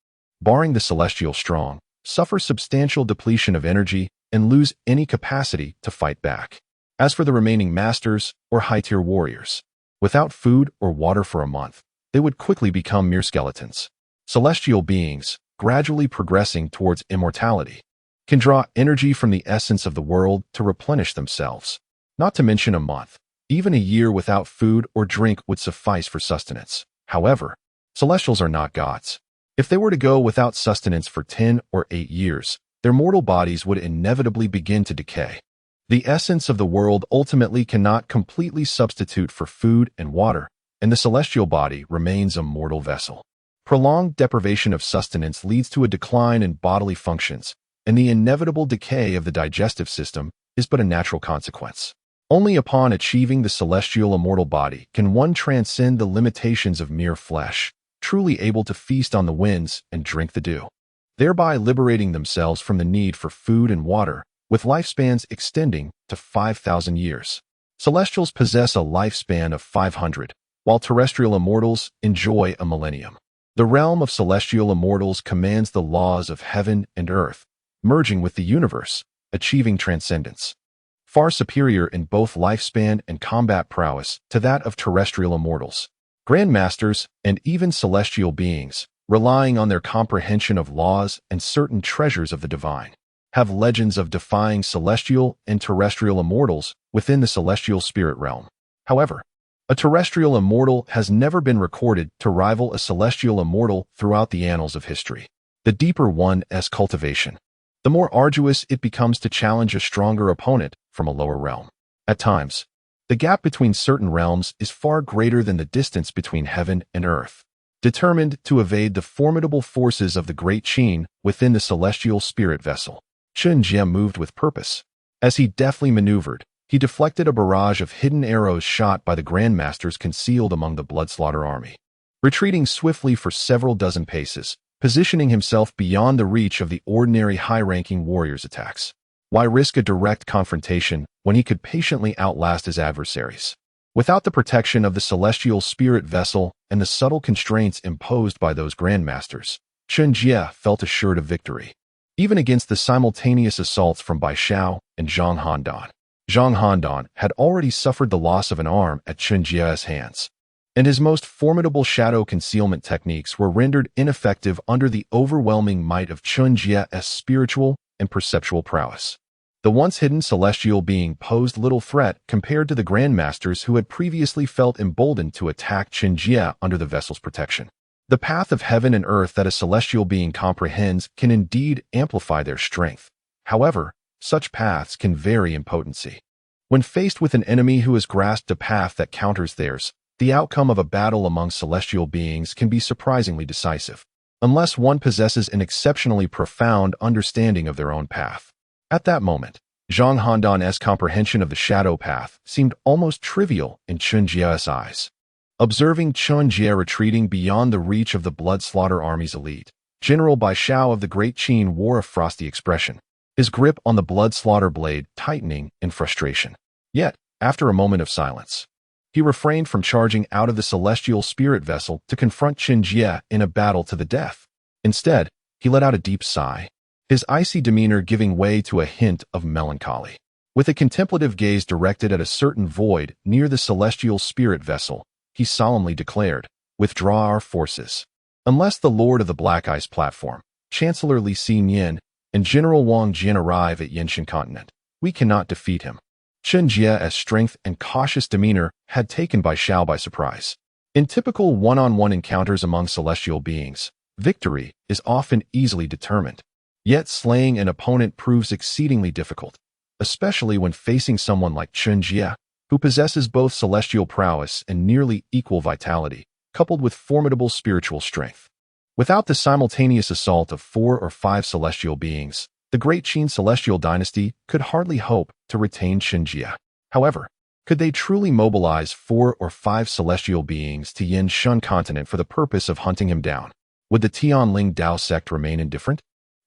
barring the celestial strong, suffer substantial depletion of energy and lose any capacity to fight back. As for the remaining masters or high-tier warriors, without food or water for a month, they would quickly become mere skeletons. Celestial beings, gradually progressing towards immortality, can draw energy from the essence of the world to replenish themselves. Not to mention a month, even a year without food or drink would suffice for sustenance. However, celestials are not gods. If they were to go without sustenance for 10 or 8 years, their mortal bodies would inevitably begin to decay. The essence of the world ultimately cannot completely substitute for food and water, and the celestial body remains a mortal vessel. Prolonged deprivation of sustenance leads to a decline in bodily functions, and the inevitable decay of the digestive system is but a natural consequence. Only upon achieving the celestial immortal body can one transcend the limitations of mere flesh, truly able to feast on the winds and drink the dew, thereby liberating themselves from the need for food and water, with lifespans extending to 5,000 years. Celestials possess a lifespan of 500, while terrestrial immortals enjoy a millennium. The realm of celestial immortals commands the laws of heaven and earth, merging with the universe, achieving transcendence, far superior in both lifespan and combat prowess to that of terrestrial immortals. Grandmasters, and even celestial beings, relying on their comprehension of laws and certain treasures of the divine, have legends of defying celestial and terrestrial immortals within the celestial spirit realm. However, a terrestrial immortal has never been recorded to rival a celestial immortal throughout the annals of history. The deeper one is cultivation. The more arduous it becomes to challenge a stronger opponent from a lower realm. At times, the gap between certain realms is far greater than the distance between heaven and earth. Determined to evade the formidable forces of the Great Qin within the celestial spirit vessel, Chen Jie moved with purpose. As he deftly maneuvered, he deflected a barrage of hidden arrows shot by the grandmasters concealed among the blood-slaughter army. Retreating swiftly for several dozen paces, positioning himself beyond the reach of the ordinary high-ranking warriors' attacks. Why risk a direct confrontation when he could patiently outlast his adversaries? Without the protection of the celestial spirit vessel and the subtle constraints imposed by those grandmasters, Chen Jie felt assured of victory, even against the simultaneous assaults from Bai Xiao and Zhang Handan. Zhang Handan had already suffered the loss of an arm at Chen Jie's hands, and his most formidable shadow concealment techniques were rendered ineffective under the overwhelming might of Chen Jie's spiritual and perceptual prowess. The once hidden celestial being posed little threat compared to the grandmasters who had previously felt emboldened to attack Chen Jie under the vessel's protection. The path of heaven and earth that a celestial being comprehends can indeed amplify their strength. However, such paths can vary in potency. When faced with an enemy who has grasped a path that counters theirs, the outcome of a battle among celestial beings can be surprisingly decisive, unless one possesses an exceptionally profound understanding of their own path. At that moment, Zhang Handan's comprehension of the shadow path seemed almost trivial in Chen Jie's eyes. Observing Chen Jie retreating beyond the reach of the blood-slaughter army's elite, General Bai Xiao of the Great Qin wore a frosty expression, his grip on the blood-slaughter blade tightening in frustration. Yet, after a moment of silence, he refrained from charging out of the celestial spirit vessel to confront Chen Jie in a battle to the death. Instead, he let out a deep sigh, his icy demeanor giving way to a hint of melancholy. With a contemplative gaze directed at a certain void near the celestial spirit vessel, he solemnly declared, "Withdraw our forces. Unless the Lord of the Black Ice platform, Chancellor Li Xinyan, and General Wang Jian arrive at Yenshan continent, we cannot defeat him." Chen Jie's strength and cautious demeanor had taken Bai Xiao by surprise. In typical one-on-one encounters among celestial beings, victory is often easily determined. Yet slaying an opponent proves exceedingly difficult, especially when facing someone like Chen Jie, who possesses both celestial prowess and nearly equal vitality, coupled with formidable spiritual strength. Without the simultaneous assault of 4 or 5 celestial beings, the Great Qin celestial dynasty could hardly hope to retain Chen Jie. However, could they truly mobilize 4 or 5 celestial beings to Yin Shun continent for the purpose of hunting him down? Would the Tianling Dao sect remain indifferent?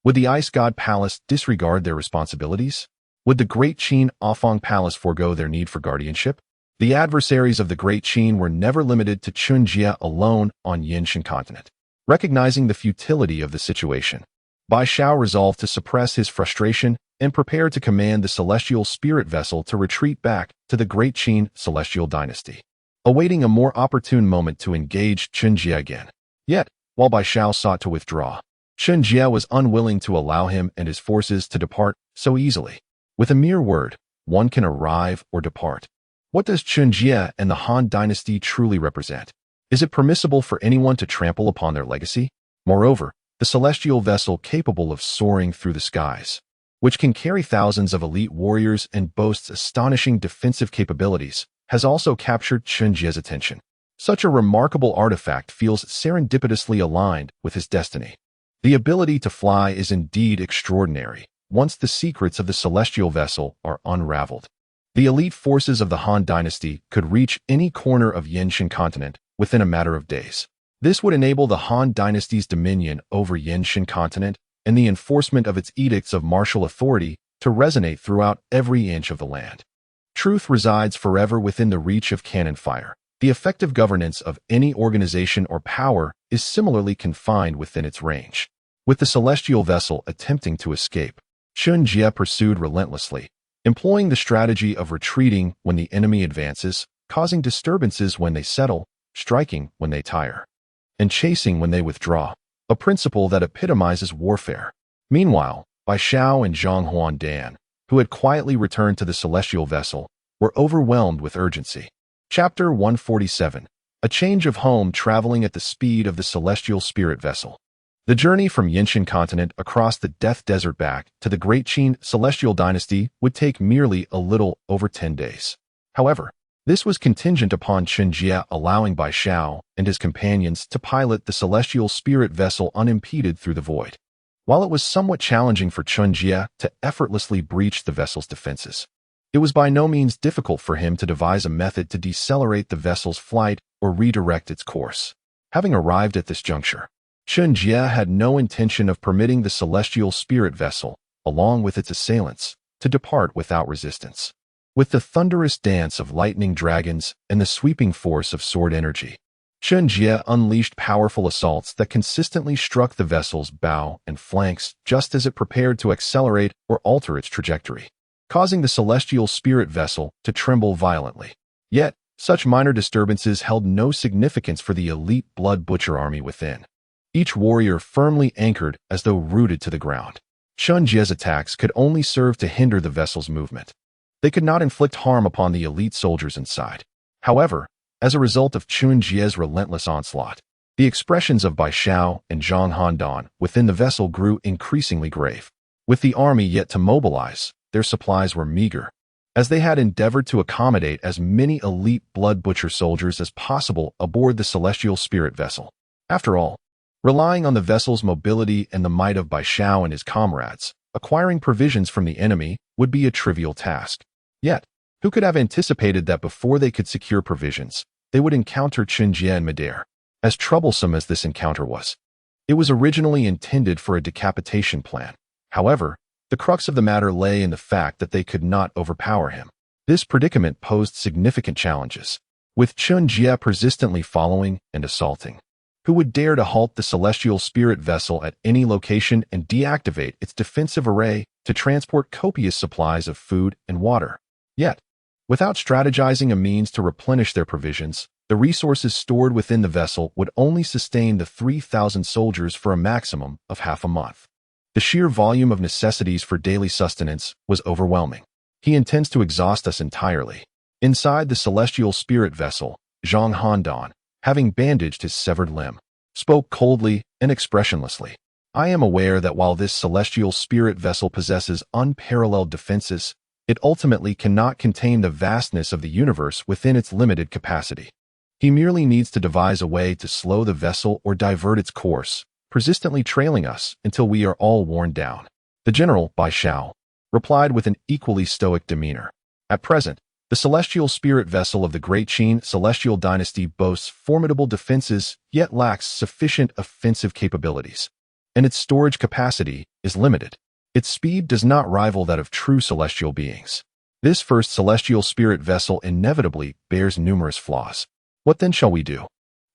Would the Ice God Palace disregard their responsibilities? Would the Great Qin Afong Palace forego their need for guardianship? The adversaries of the Great Qin were never limited to Chen Jie alone on Yinshan continent. Recognizing the futility of the situation, Bai Xiao resolved to suppress his frustration and prepare to command the celestial spirit vessel to retreat back to the Great Qin celestial dynasty, awaiting a more opportune moment to engage Chen Jie again. Yet, while Bai Xiao sought to withdraw, Chen Jie was unwilling to allow him and his forces to depart so easily. With a mere word, one can arrive or depart. What does Chen Jie and the Han dynasty truly represent? Is it permissible for anyone to trample upon their legacy? Moreover, the celestial vessel capable of soaring through the skies, which can carry thousands of elite warriors and boasts astonishing defensive capabilities, has also captured Chen Jie's attention. Such a remarkable artifact feels serendipitously aligned with his destiny. The ability to fly is indeed extraordinary once the secrets of the celestial vessel are unraveled. The elite forces of the Han dynasty could reach any corner of Yinshan continent within a matter of days. This would enable the Han dynasty's dominion over Yinshan continent and the enforcement of its edicts of martial authority to resonate throughout every inch of the land. Truth resides forever within the reach of cannon fire. The effective governance of any organization or power is similarly confined within its range. With the celestial vessel attempting to escape, Chen Jie pursued relentlessly, employing the strategy of retreating when the enemy advances, causing disturbances when they settle, striking when they tire, and chasing when they withdraw, a principle that epitomizes warfare. Meanwhile, Bai Xiao and Zhang Huandan, who had quietly returned to the celestial vessel, were overwhelmed with urgency. Chapter 147. A change of home traveling at the speed of the celestial spirit vessel. The journey from Yinshan continent across the Death Desert back to the Great Qin celestial dynasty would take merely a little over 10 days. However, this was contingent upon Chen Jie allowing Bai Xiao and his companions to pilot the celestial spirit vessel unimpeded through the void. While it was somewhat challenging for Chen Jie to effortlessly breach the vessel's defenses, it was by no means difficult for him to devise a method to decelerate the vessel's flight or redirect its course. Having arrived at this juncture, Chen Jie had no intention of permitting the celestial spirit vessel, along with its assailants, to depart without resistance. With the thunderous dance of lightning dragons and the sweeping force of sword energy, Chen Jie unleashed powerful assaults that consistently struck the vessel's bow and flanks just as it prepared to accelerate or alter its trajectory, causing the celestial spirit vessel to tremble violently. Yet, such minor disturbances held no significance for the elite blood butcher army within, each warrior firmly anchored as though rooted to the ground. Chen Jie's attacks could only serve to hinder the vessel's movement. They could not inflict harm upon the elite soldiers inside. However, as a result of Chen Jie's relentless onslaught, the expressions of Bai Xiao and Zhang Handan within the vessel grew increasingly grave. With the army yet to mobilize, their supplies were meager, as they had endeavored to accommodate as many elite blood butcher soldiers as possible aboard the celestial spirit vessel. After all, relying on the vessel's mobility and the might of Bai Xiao and his comrades, acquiring provisions from the enemy would be a trivial task. Yet, who could have anticipated that before they could secure provisions, they would encounter Chen Jie in midair? As troublesome as this encounter was, it was originally intended for a decapitation plan. However, the crux of the matter lay in the fact that they could not overpower him. This predicament posed significant challenges, with Chen Jie persistently following and assaulting. Who would dare to halt the celestial spirit vessel at any location and deactivate its defensive array to transport copious supplies of food and water? Yet, without strategizing a means to replenish their provisions, the resources stored within the vessel would only sustain the 3,000 soldiers for a maximum of half a month. The sheer volume of necessities for daily sustenance was overwhelming. He intends to exhaust us entirely. Inside the celestial spirit vessel, Zhang Handan, having bandaged his severed limb, spoke coldly and expressionlessly. I am aware that while this celestial spirit vessel possesses unparalleled defenses, it ultimately cannot contain the vastness of the universe within its limited capacity. He merely needs to devise a way to slow the vessel or divert its course, persistently trailing us until we are all worn down. The general, Bai Xiao, replied with an equally stoic demeanor. At present, the celestial spirit vessel of the Great Qin celestial dynasty boasts formidable defenses yet lacks sufficient offensive capabilities, and its storage capacity is limited. Its speed does not rival that of true celestial beings. This first celestial spirit vessel inevitably bears numerous flaws. What then shall we do?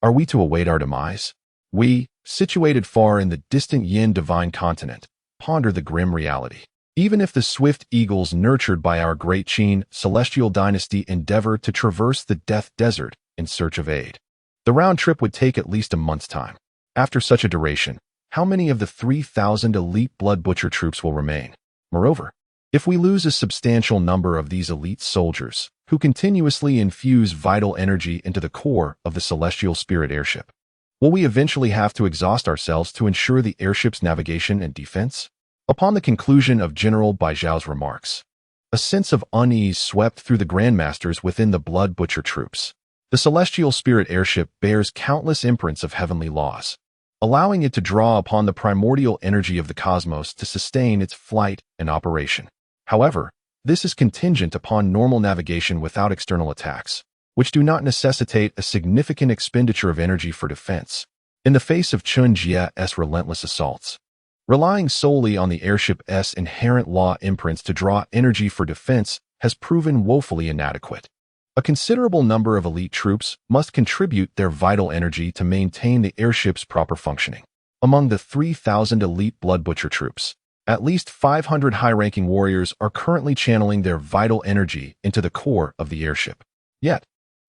Are we to await our demise? We, situated far in the distant Yin divine continent, ponder the grim reality. Even if the swift eagles nurtured by our Great Qin celestial dynasty endeavor to traverse the death desert in search of aid, the round trip would take at least a month's time. After such a duration, how many of the 3,000 elite blood butcher troops will remain? Moreover, if we lose a substantial number of these elite soldiers, who continuously infuse vital energy into the core of the celestial spirit airship, will we eventually have to exhaust ourselves to ensure the airship's navigation and defense? Upon the conclusion of General Bai Xiao's remarks, a sense of unease swept through the grandmasters within the blood butcher troops. The celestial spirit airship bears countless imprints of heavenly laws, allowing it to draw upon the primordial energy of the cosmos to sustain its flight and operation. However, this is contingent upon normal navigation without external attacks, which do not necessitate a significant expenditure of energy for defense. In the face of Chen Jie's relentless assaults, relying solely on the airship's inherent law imprints to draw energy for defense has proven woefully inadequate. A considerable number of elite troops must contribute their vital energy to maintain the airship's proper functioning. Among the 3,000 elite blood butcher troops, at least 500 high-ranking warriors are currently channeling their vital energy into the core of the airship. Yet,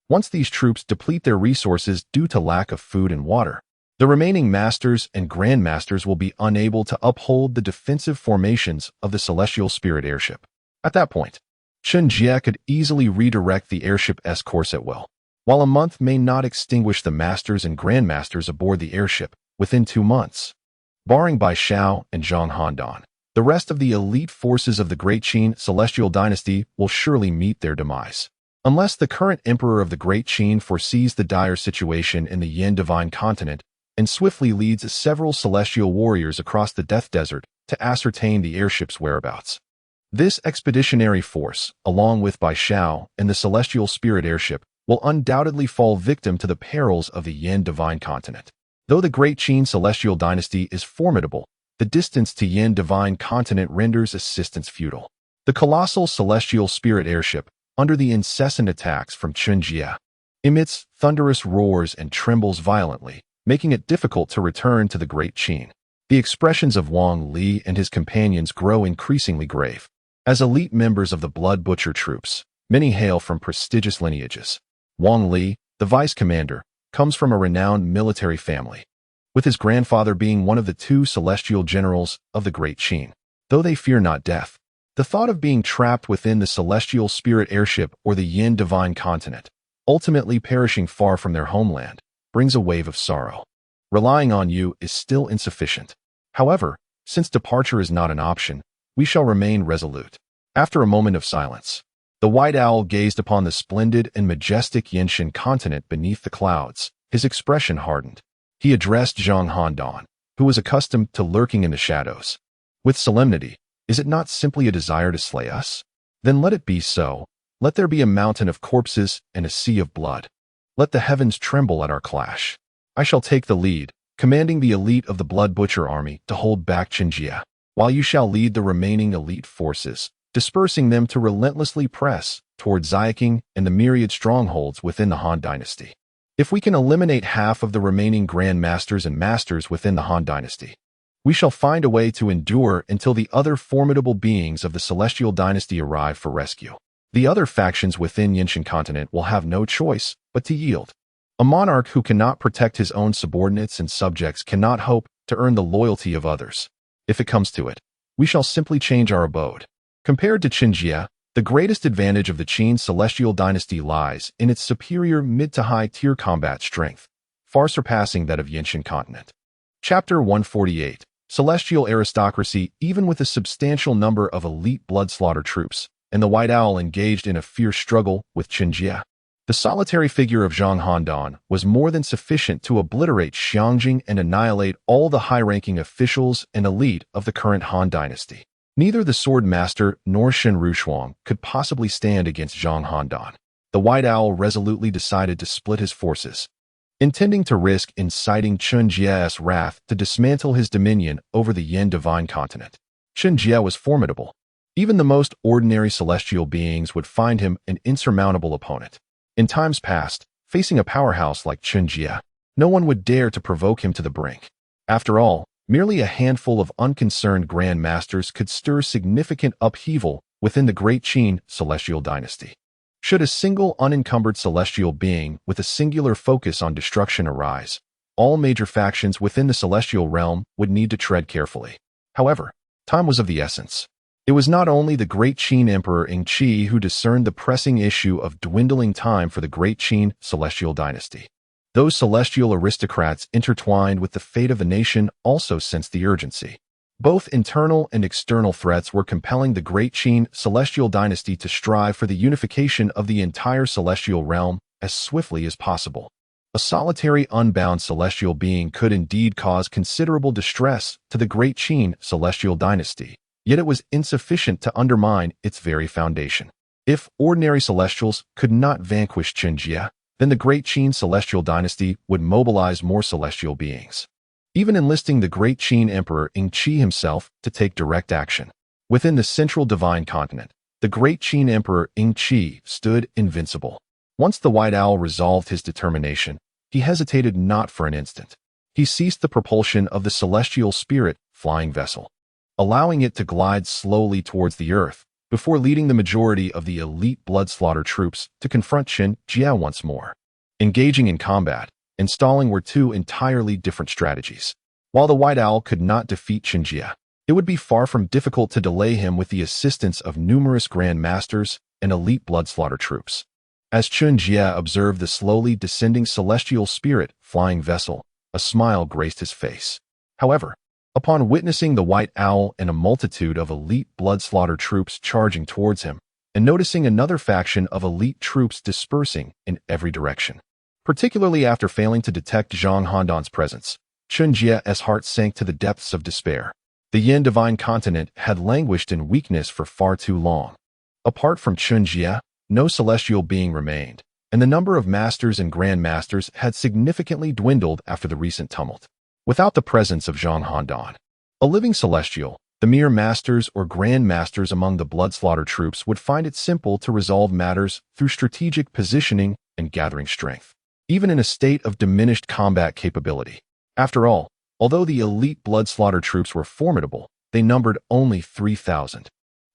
once these troops deplete their resources due to lack of food and water, the remaining masters and grandmasters will be unable to uphold the defensive formations of the celestial spirit airship. At that point, Chen Jie could easily redirect the airship's course at will. While a month may not extinguish the masters and grandmasters aboard the airship, within 2 months, barring Bai Xiao and Zhang Handan, the rest of the elite forces of the Great Qin celestial dynasty will surely meet their demise. Unless the current emperor of the Great Qin foresees the dire situation in the Yin divine continent and swiftly leads several celestial warriors across the death desert to ascertain the airship's whereabouts. This expeditionary force, along with Bai Xiao and the celestial spirit airship, will undoubtedly fall victim to the perils of the Yin divine continent. Though the Great Qin celestial dynasty is formidable, the distance to Yin divine continent renders assistance futile. The colossal celestial spirit airship, under the incessant attacks from Chen Jie, emits thunderous roars and trembles violently, making it difficult to return to the Great Qin. The expressions of Wang Li and his companions grow increasingly grave. As elite members of the blood butcher troops, many hail from prestigious lineages. Wang Li, the vice commander, comes from a renowned military family, with his grandfather being one of the 2 celestial generals of the Great Qin. Though they fear not death, the thought of being trapped within the celestial spirit airship or the Yin divine continent, ultimately perishing far from their homeland, brings a wave of sorrow. Relying on you is still insufficient. However, since departure is not an option, we shall remain resolute. After a moment of silence, the white owl gazed upon the splendid and majestic Yinshan continent beneath the clouds. His expression hardened. He addressed Zhang Handan, who was accustomed to lurking in the shadows. With solemnity, is it not simply a desire to slay us? Then let it be so. Let there be a mountain of corpses and a sea of blood. Let the heavens tremble at our clash. I shall take the lead, commanding the elite of the blood butcher army to hold back Chen Jie, while you shall lead the remaining elite forces, dispersing them to relentlessly press toward Xiaoqing and the myriad strongholds within the Han dynasty. If we can eliminate half of the remaining grandmasters and masters within the Han dynasty, we shall find a way to endure until the other formidable beings of the celestial dynasty arrive for rescue. The other factions within Yinshan continent will have no choice but to yield. A monarch who cannot protect his own subordinates and subjects cannot hope to earn the loyalty of others. If it comes to it, we shall simply change our abode. Compared to Chen Jie, the greatest advantage of the Qin celestial dynasty lies in its superior mid to high tier combat strength, far surpassing that of Yinshan continent. Chapter 148. Celestial aristocracy. Even with a substantial number of elite blood slaughter troops, and the White Owl engaged in a fierce struggle with Chen Jie. The solitary figure of Zhang Handan was more than sufficient to obliterate Xiangjing and annihilate all the high-ranking officials and elite of the current Han dynasty. Neither the Sword Master nor Shen Rushuang could possibly stand against Zhang Handan. The White Owl resolutely decided to split his forces, intending to risk inciting Chen Jie's wrath to dismantle his dominion over the Yin divine continent. Chen Jie was formidable. Even the most ordinary celestial beings would find him an insurmountable opponent. In times past, facing a powerhouse like Chen Jie, no one would dare to provoke him to the brink. After all, merely a handful of unconcerned Grand Masters could stir significant upheaval within the Great Qin celestial dynasty. Should a single unencumbered celestial being with a singular focus on destruction arise, all major factions within the celestial realm would need to tread carefully. However, time was of the essence. It was not only the Great Qin Emperor Qi who discerned the pressing issue of dwindling time for the Great Qin celestial dynasty. Those celestial aristocrats intertwined with the fate of the nation also sensed the urgency. Both internal and external threats were compelling the Great Qin celestial dynasty to strive for the unification of the entire celestial realm as swiftly as possible. A solitary unbound celestial being could indeed cause considerable distress to the Great Qin celestial dynasty, yet it was insufficient to undermine its very foundation. If ordinary celestials could not vanquish Chen Jie, then the Great Qin celestial dynasty would mobilize more celestial beings, even enlisting the Great Qin Emperor Qi himself to take direct action. Within the central divine continent, the Great Qin Emperor Qi stood invincible. Once the White Owl resolved his determination, he hesitated not for an instant. He ceased the propulsion of the celestial spirit flying vessel, allowing it to glide slowly towards the earth, before leading the majority of the elite blood-slaughter troops to confront Chen Jie once more. Engaging in combat and stalling were two entirely different strategies. While the White Owl could not defeat Chen Jie, it would be far from difficult to delay him with the assistance of numerous Grand Masters and elite blood-slaughter troops. As Chen Jie observed the slowly descending celestial spirit flying vessel, a smile graced his face. However, upon witnessing the White Owl and a multitude of elite blood-slaughter troops charging towards him, and noticing another faction of elite troops dispersing in every direction, particularly after failing to detect Zhang Handan's presence, Chen Jie's heart sank to the depths of despair. The Yin divine continent had languished in weakness for far too long. Apart from Chen Jie, no celestial being remained, and the number of masters and grand masters had significantly dwindled after the recent tumult. Without the presence of Zhang Handan, a living celestial, the mere masters or grand masters among the blood-slaughter troops would find it simple to resolve matters through strategic positioning and gathering strength, even in a state of diminished combat capability. After all, although the elite blood-slaughter troops were formidable, they numbered only 3,000,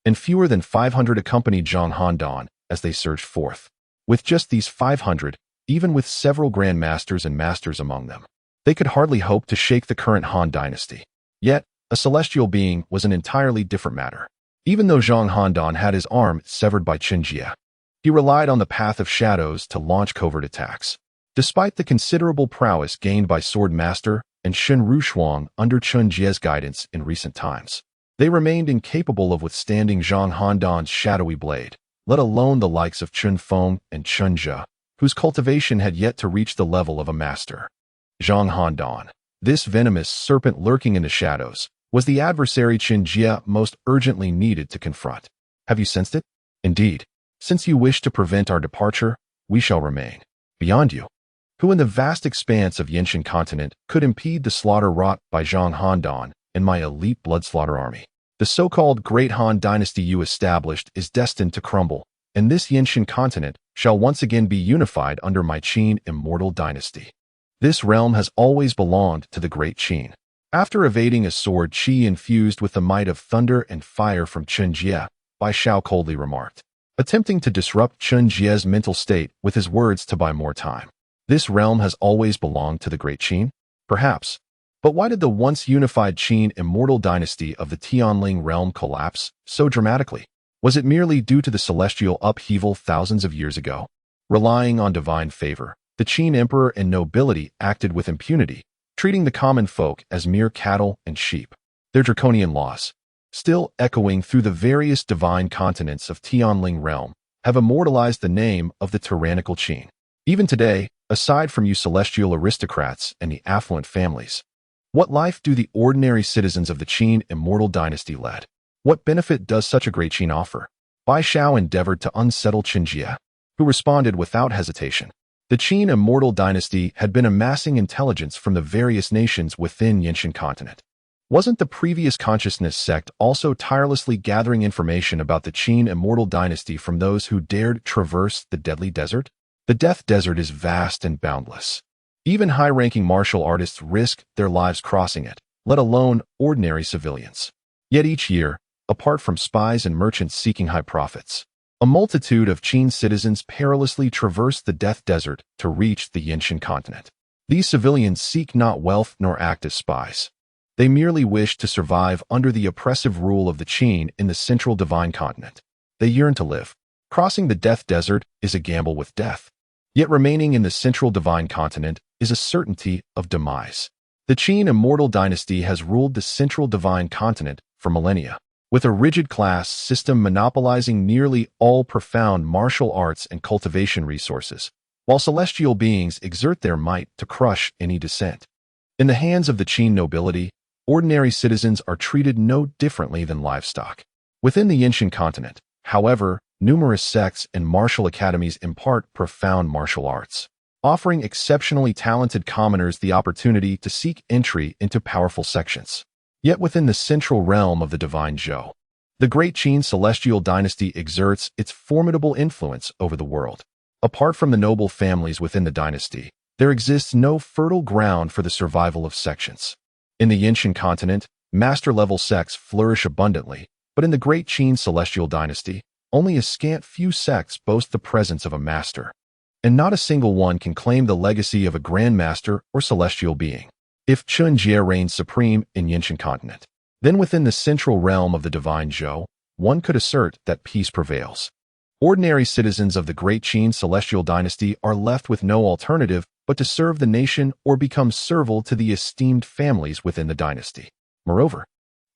and fewer than 500 accompanied Zhang Handan as they surged forth. With just these 500, even with several grand masters and masters among them, they could hardly hope to shake the current Han dynasty. Yet, a celestial being was an entirely different matter. Even though Zhang Handan had his arm severed by Chen Jie, he relied on the path of shadows to launch covert attacks. Despite the considerable prowess gained by Sword Master and Shen Rushuang under Chen Jie's guidance in recent times, they remained incapable of withstanding Zhang Handan's shadowy blade, let alone the likes of Chen Feng and Chen Jie, whose cultivation had yet to reach the level of a master. Zhang Handan, this venomous serpent lurking in the shadows, was the adversary Chen Jie most urgently needed to confront. Have you sensed it? Indeed, since you wish to prevent our departure, we shall remain. Beyond you, who in the vast expanse of Yinshan continent could impede the slaughter wrought by Zhang Handan and my elite blood-slaughter army? The so-called Great Han Dynasty you established is destined to crumble, and this Yinshan continent shall once again be unified under my Qin immortal dynasty. This realm has always belonged to the Great Qin. After evading a sword qi infused with the might of thunder and fire from Chen Jie, Bai Shao coldly remarked, attempting to disrupt Chen Jie's mental state with his words to buy more time. This realm has always belonged to the Great Qin? Perhaps. But why did the once unified Qin immortal dynasty of the Tianling realm collapse so dramatically? Was it merely due to the celestial upheaval thousands of years ago? Relying on divine favor, the Qin emperor and nobility acted with impunity, treating the common folk as mere cattle and sheep. Their draconian laws, still echoing through the various divine continents of Tianling realm, have immortalized the name of the tyrannical Qin. Even today, aside from you celestial aristocrats and the affluent families, what life do the ordinary citizens of the Qin immortal dynasty lead? What benefit does such a great Qin offer? Bai Xiao endeavored to unsettle Chen Jie, who responded without hesitation. The Qin immortal dynasty had been amassing intelligence from the various nations within Yinshan continent. Wasn't the previous consciousness sect also tirelessly gathering information about the Qin immortal dynasty from those who dared traverse the deadly desert? The death desert is vast and boundless. Even high-ranking martial artists risk their lives crossing it, let alone ordinary civilians. Yet each year, apart from spies and merchants seeking high profits, a multitude of Qin citizens perilously traverse the death desert to reach the Yinshan continent. These civilians seek not wealth nor act as spies. They merely wish to survive under the oppressive rule of the Qin in the central divine continent. They yearn to live. Crossing the death desert is a gamble with death. Yet remaining in the central divine continent is a certainty of demise. The Qin immortal dynasty has ruled the central divine continent for millennia, with a rigid class system monopolizing nearly all profound martial arts and cultivation resources, while celestial beings exert their might to crush any dissent. In the hands of the Qin nobility, ordinary citizens are treated no differently than livestock. Within the Yinshan continent, however, numerous sects and martial academies impart profound martial arts, offering exceptionally talented commoners the opportunity to seek entry into powerful sections. Yet within the central realm of the divine Zhou, the great Qin celestial dynasty exerts its formidable influence over the world. Apart from the noble families within the dynasty, there exists no fertile ground for the survival of sections. In the Yinshan continent, master-level sects flourish abundantly, but in the great Qin celestial dynasty, only a scant few sects boast the presence of a master, and not a single one can claim the legacy of a grand master or celestial being. If Chen Jie reigns supreme in Yinshan continent, then within the central realm of the divine Zhou, one could assert that peace prevails. Ordinary citizens of the great Qin celestial dynasty are left with no alternative but to serve the nation or become servile to the esteemed families within the dynasty. Moreover,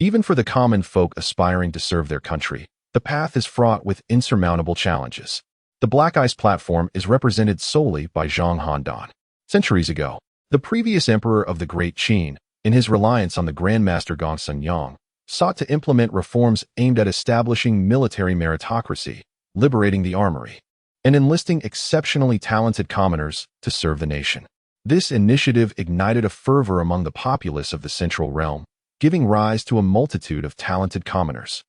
even for the common folk aspiring to serve their country, the path is fraught with insurmountable challenges. The Black Ice platform is represented solely by Zhang Handan. Centuries ago, the previous emperor of the Great Qin, in his reliance on the Grandmaster Gongsun Yang, sought to implement reforms aimed at establishing military meritocracy, liberating the armory, and enlisting exceptionally talented commoners to serve the nation. This initiative ignited a fervor among the populace of the central realm, giving rise to a multitude of talented commoners,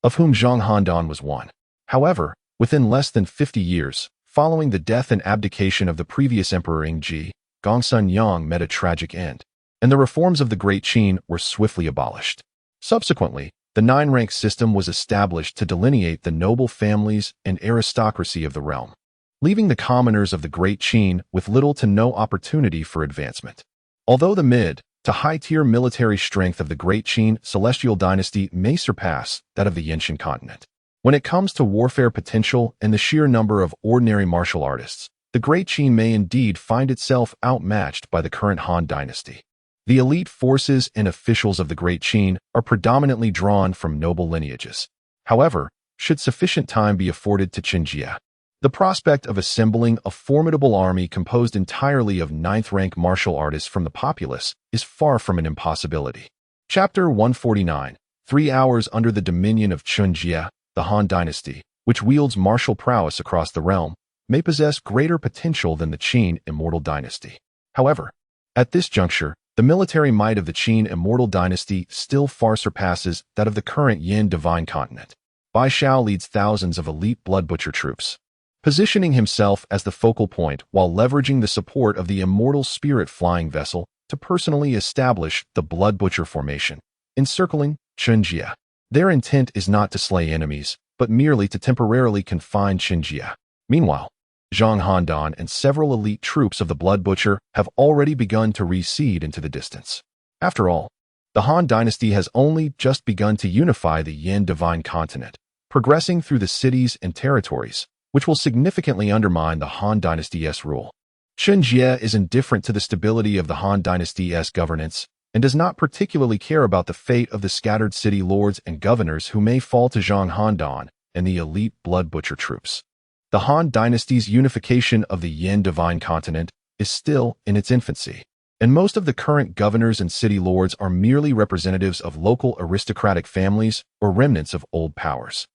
of whom Zhang Handan was one. However, within less than 50 years, following the death and abdication of the previous emperor Ingji, Gongsun Yang met a tragic end, and the reforms of the Great Qin were swiftly abolished. Subsequently, the nine-rank system was established to delineate the noble families and aristocracy of the realm, leaving the commoners of the Great Qin with little to no opportunity for advancement. Although the mid to high-tier military strength of the Great Qin celestial dynasty may surpass that of the Yinshan continent, when it comes to warfare potential and the sheer number of ordinary martial artists, the Great Qin may indeed find itself outmatched by the current Han dynasty. The elite forces and officials of the Great Qin are predominantly drawn from noble lineages. However, should sufficient time be afforded to Chen Jie, the prospect of assembling a formidable army composed entirely of ninth-rank martial artists from the populace is far from an impossibility. Chapter 149. 3 hours under the dominion of Chen Jie, the Han dynasty, which wields martial prowess across the realm, may possess greater potential than the Qin immortal dynasty. However, at this juncture, the military might of the Qin immortal dynasty still far surpasses that of the current Yin divine continent. Bai Xiao leads thousands of elite blood butcher troops, positioning himself as the focal point while leveraging the support of the immortal spirit flying vessel to personally establish the blood butcher formation, encircling Chen Jie. Their intent is not to slay enemies, but merely to temporarily confine Chen Jie. Meanwhile, Zhang Handan and several elite troops of the Blood Butcher have already begun to recede into the distance. After all, the Han dynasty has only just begun to unify the Yin divine continent, progressing through the cities and territories, which will significantly undermine the Han dynasty's rule. Chen Jie is indifferent to the stability of the Han dynasty's governance and does not particularly care about the fate of the scattered city lords and governors who may fall to Zhang Handan and the elite blood butcher troops. The Han dynasty's unification of the Yin divine continent is still in its infancy, and most of the current governors and city lords are merely representatives of local aristocratic families or remnants of old powers.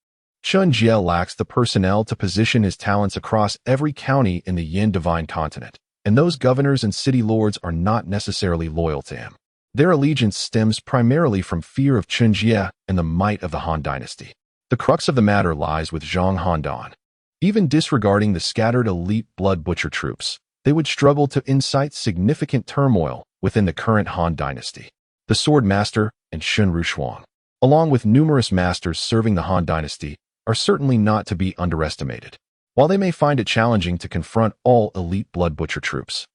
Chen Jie lacks the personnel to position his talents across every county in the Yin divine continent, and those governors and city lords are not necessarily loyal to him. Their allegiance stems primarily from fear of Chen Jie and the might of the Han dynasty. The crux of the matter lies with Zhang Handan. Even disregarding the scattered elite blood butcher troops, they would struggle to incite significant turmoil within the current Han dynasty. The Sword Master and Shen Rushuang, along with numerous masters serving the Han dynasty, are certainly not to be underestimated. While they may find it challenging to confront all elite blood butcher troops,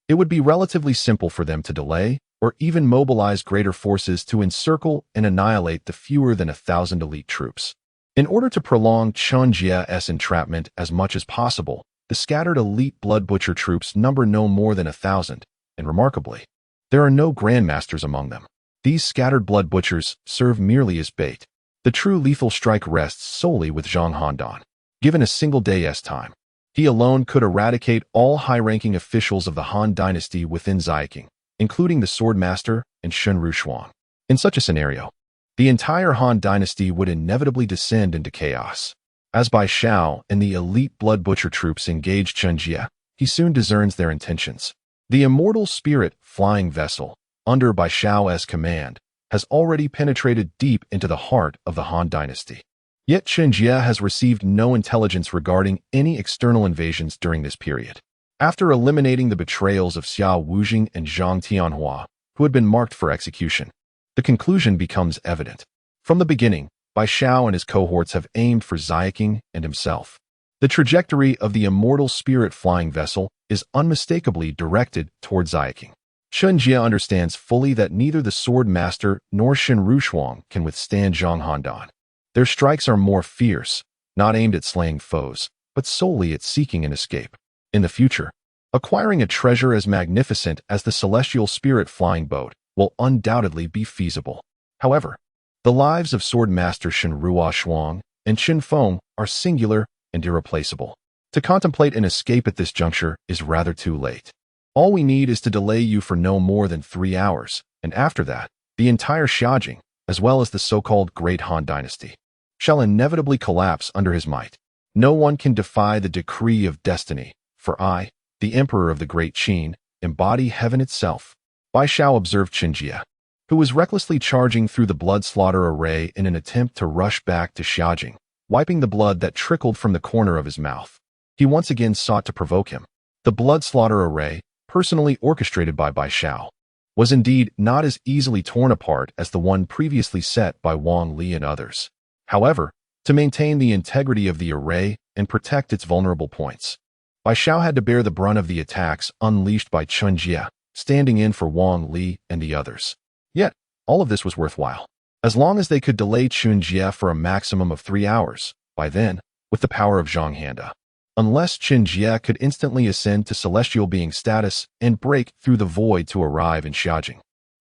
it would be relatively simple for them to delay or even mobilize greater forces to encircle and annihilate the fewer than 1,000 elite troops. In order to prolong Chen Jie's entrapment as much as possible, the scattered elite blood butcher troops number no more than 1,000, and remarkably, there are no grandmasters among them. These scattered blood butchers serve merely as bait. The true lethal strike rests solely with Zhang Handan. Given a single day's time, he alone could eradicate all high-ranking officials of the Han dynasty within Zaiqing, including the Sword Master and Shen Rushuang. In such a scenario, the entire Han dynasty would inevitably descend into chaos. As Bai Xiao and the elite blood butcher troops engage Chen Jie, he soon discerns their intentions. The immortal spirit flying vessel, under Bai Xiao's command, has already penetrated deep into the heart of the Han dynasty. Yet Chen Jie has received no intelligence regarding any external invasions during this period. After eliminating the betrayals of Xiao Wujing and Zhang Tianhua, who had been marked for execution, the conclusion becomes evident. From the beginning, Bai Xiao and his cohorts have aimed for Zaiqing and himself. The trajectory of the immortal spirit flying vessel is unmistakably directed toward Zaiqing. Chen Jie understands fully that neither the Sword Master nor Shen Rushuang can withstand Zhang Handan. Their strikes are more fierce, not aimed at slaying foes, but solely at seeking an escape. In the future, acquiring a treasure as magnificent as the celestial spirit flying boat will undoubtedly be feasible. However, the lives of Sword Master Shen Rushuang and Qin Feng are singular and irreplaceable. To contemplate an escape at this juncture is rather too late. All we need is to delay you for no more than 3 hours, and after that, the entire Xiajing, as well as the so-called Great Han Dynasty, shall inevitably collapse under his might. No one can defy the decree of destiny, for I, the Emperor of the Great Qin, embody heaven itself. Bai Xiao observed Chen Jie, who was recklessly charging through the blood slaughter array in an attempt to rush back to Xiajing, wiping the blood that trickled from the corner of his mouth. He once again sought to provoke him. The blood slaughter array, personally orchestrated by Bai Xiao, was indeed not as easily torn apart as the one previously set by Wang Li and others. However, to maintain the integrity of the array and protect its vulnerable points, Bai Xiao had to bear the brunt of the attacks unleashed by Chen Jie, standing in for Wang Li and the others. Yet, all of this was worthwhile. As long as they could delay Chen Jie for a maximum of 3 hours, by then, with the power of Zhang Handa. Unless Chen Jie could instantly ascend to celestial being status and break through the void to arrive in Xiajing,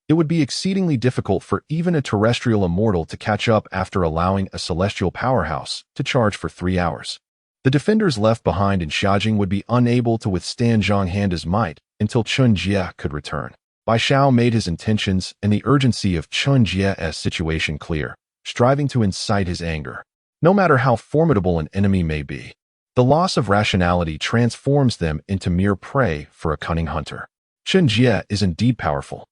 it would be exceedingly difficult for even a terrestrial immortal to catch up after allowing a celestial powerhouse to charge for 3 hours. The defenders left behind in Xiajing would be unable to withstand Zhang Handa's might until Chen Jie could return. Bai Xiao made his intentions and the urgency of Chen Jie's situation clear, striving to incite his anger. No matter how formidable an enemy may be, the loss of rationality transforms them into mere prey for a cunning hunter. Chen Jie is indeed powerful.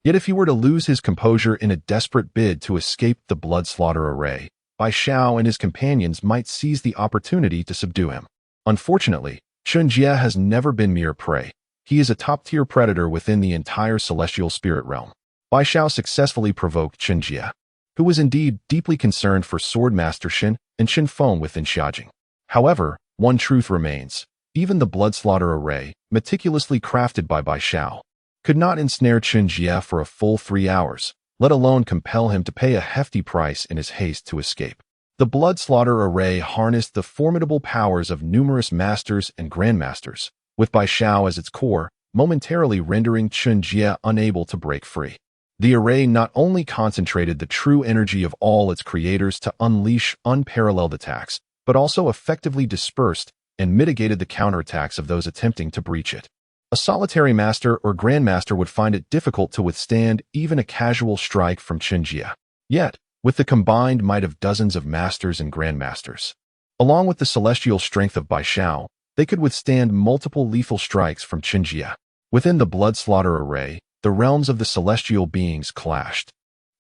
Yet if he were to lose his composure in a desperate bid to escape the blood slaughter array, Bai Xiao and his companions might seize the opportunity to subdue him. Unfortunately, Chen Jie has never been mere prey. He is a top-tier predator within the entire celestial spirit realm. Bai Xiao successfully provoked Chen Jie, who was indeed deeply concerned for Sword Master Shen and Qin Feng within Xiajing. However, one truth remains. Even the blood slaughter array, meticulously crafted by Bai Xiao, could not ensnare Chen Jie for a full 3 hours, let alone compel him to pay a hefty price in his haste to escape. The blood slaughter array harnessed the formidable powers of numerous masters and grandmasters, with Bai Xiao as its core, momentarily rendering Chen Jie unable to break free. The array not only concentrated the true energy of all its creators to unleash unparalleled attacks, but also effectively dispersed and mitigated the counterattacks of those attempting to breach it. A solitary master or grandmaster would find it difficult to withstand even a casual strike from Chen Jie. Yet, with the combined might of dozens of masters and grandmasters, along with the celestial strength of Bai Xiao, they could withstand multiple lethal strikes from Chen Jie. Within the blood slaughter array, the realms of the celestial beings clashed,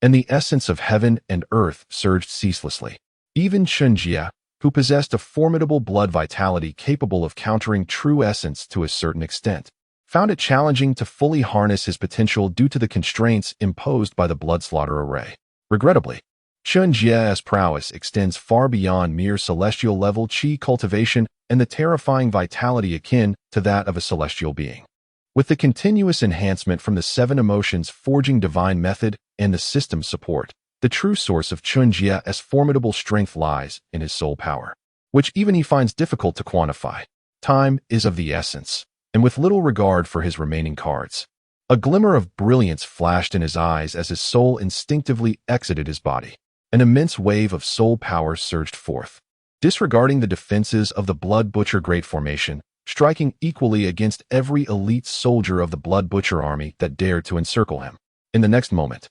and the essence of heaven and earth surged ceaselessly. Even Chen Jie, who possessed a formidable blood vitality capable of countering true essence to a certain extent, found it challenging to fully harness his potential due to the constraints imposed by the blood slaughter array. Regrettably, Chen Jie's prowess extends far beyond mere celestial-level qi cultivation and the terrifying vitality akin to that of a celestial being. With the continuous enhancement from the 7 emotions forging divine method and the system's support, the true source of Chen Jie's formidable strength lies in his soul power, which even he finds difficult to quantify. Time is of the essence, and with little regard for his remaining cards, a glimmer of brilliance flashed in his eyes as his soul instinctively exited his body. An immense wave of soul power surged forth, disregarding the defenses of the Blood Butcher Great Formation, striking equally against every elite soldier of the Blood Butcher army that dared to encircle him. In the next moment,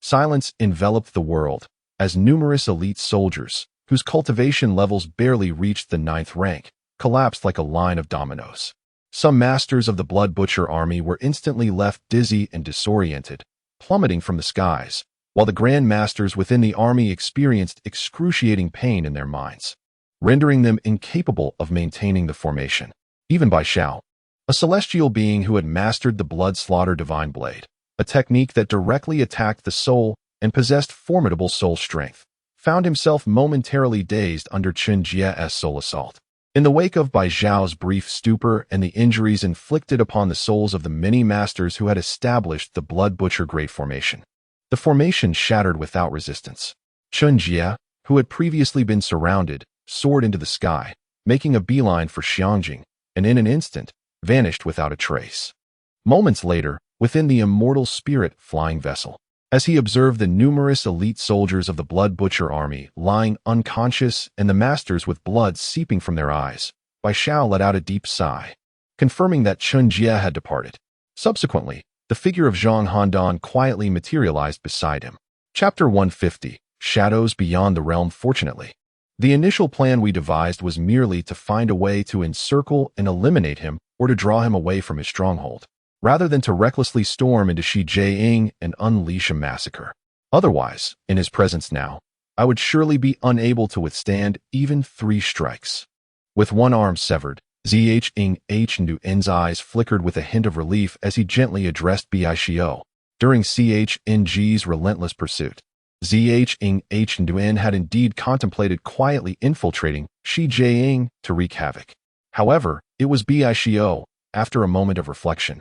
silence enveloped the world as numerous elite soldiers, whose cultivation levels barely reached the 9th rank, collapsed like a line of dominoes. Some masters of the Blood Butcher army were instantly left dizzy and disoriented, plummeting from the skies, while the Grand Masters within the army experienced excruciating pain in their minds, rendering them incapable of maintaining the formation. Even Bai Xiao, a celestial being who had mastered the blood slaughter divine blade, a technique that directly attacked the soul and possessed formidable soul strength, found himself momentarily dazed under Chen Jie's soul assault. In the wake of Bai Xiao's brief stupor and the injuries inflicted upon the souls of the many masters who had established the Blood Butcher Great Formation, the formation shattered without resistance. Chen Jie, who had previously been surrounded, soared into the sky, making a beeline for Xiangjing, and in an instant, vanished without a trace. Moments later, within the immortal spirit flying vessel, as he observed the numerous elite soldiers of the Blood Butcher army lying unconscious and the masters with blood seeping from their eyes, Bai Xiao let out a deep sigh, confirming that Chen Jie had departed. Subsequently, the figure of Zhang Handan quietly materialized beside him. Chapter 150, Shadows Beyond the Realm. Fortunately, the initial plan we devised was merely to find a way to encircle and eliminate him or to draw him away from his stronghold, rather than to recklessly storm into Shi Jieying and unleash a massacre. Otherwise, in his presence now, I would surely be unable to withstand even 3 strikes. With one arm severed, Zheng's eyes flickered with a hint of relief as he gently addressed Bai Xiao. During Cheng's relentless pursuit, Zheng had indeed contemplated quietly infiltrating Shi Jieying to wreak havoc. However, it was Bai Xiao, after a moment of reflection,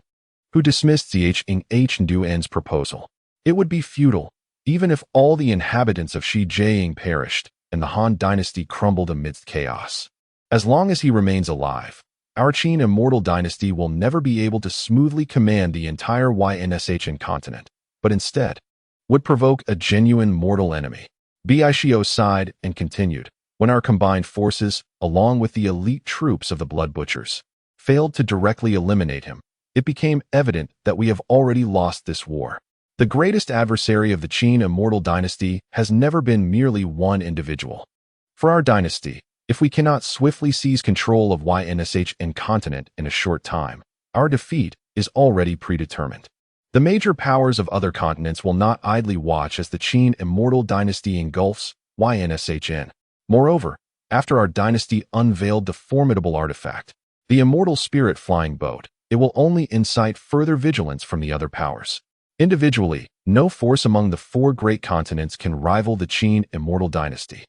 who dismissed Zheng's proposal. It would be futile, even if all the inhabitants of Shi Jieying perished and the Han dynasty crumbled amidst chaos. As long as he remains alive, our Qin immortal dynasty will never be able to smoothly command the entire YNSHN continent, but instead would provoke a genuine mortal enemy. Bai Xiao sighed and continued, when our combined forces, along with the elite troops of the Blood Butchers, failed to directly eliminate him, it became evident that we have already lost this war. The greatest adversary of the Qin immortal dynasty has never been merely one individual. For our dynasty, if we cannot swiftly seize control of YNSHN continent in a short time, our defeat is already predetermined. The major powers of other continents will not idly watch as the Qin immortal dynasty engulfs YNSHN. Moreover, after our dynasty unveiled the formidable artifact, the immortal spirit flying boat, it will only incite further vigilance from the other powers. Individually, no force among the 4 great continents can rival the Qin immortal dynasty.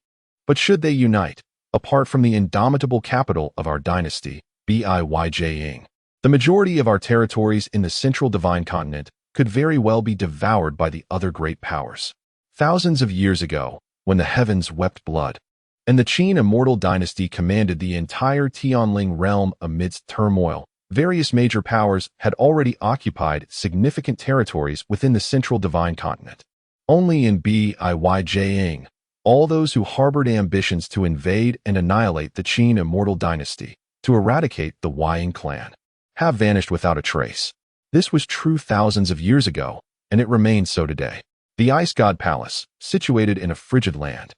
But should they unite, apart from the indomitable capital of our dynasty, Biijing, the majority of our territories in the central divine continent could very well be devoured by the other great powers. Thousands of years ago, when the heavens wept blood, and the Qin immortal dynasty commanded the entire Tianling realm amidst turmoil, Various major powers had already occupied significant territories within the central divine continent. Only in Biying, all those who harbored ambitions to invade and annihilate the Qin immortal dynasty, to eradicate the Huaying clan, have vanished without a trace. This was true thousands of years ago, and it remains so today. The Ice God Palace, situated in a frigid land,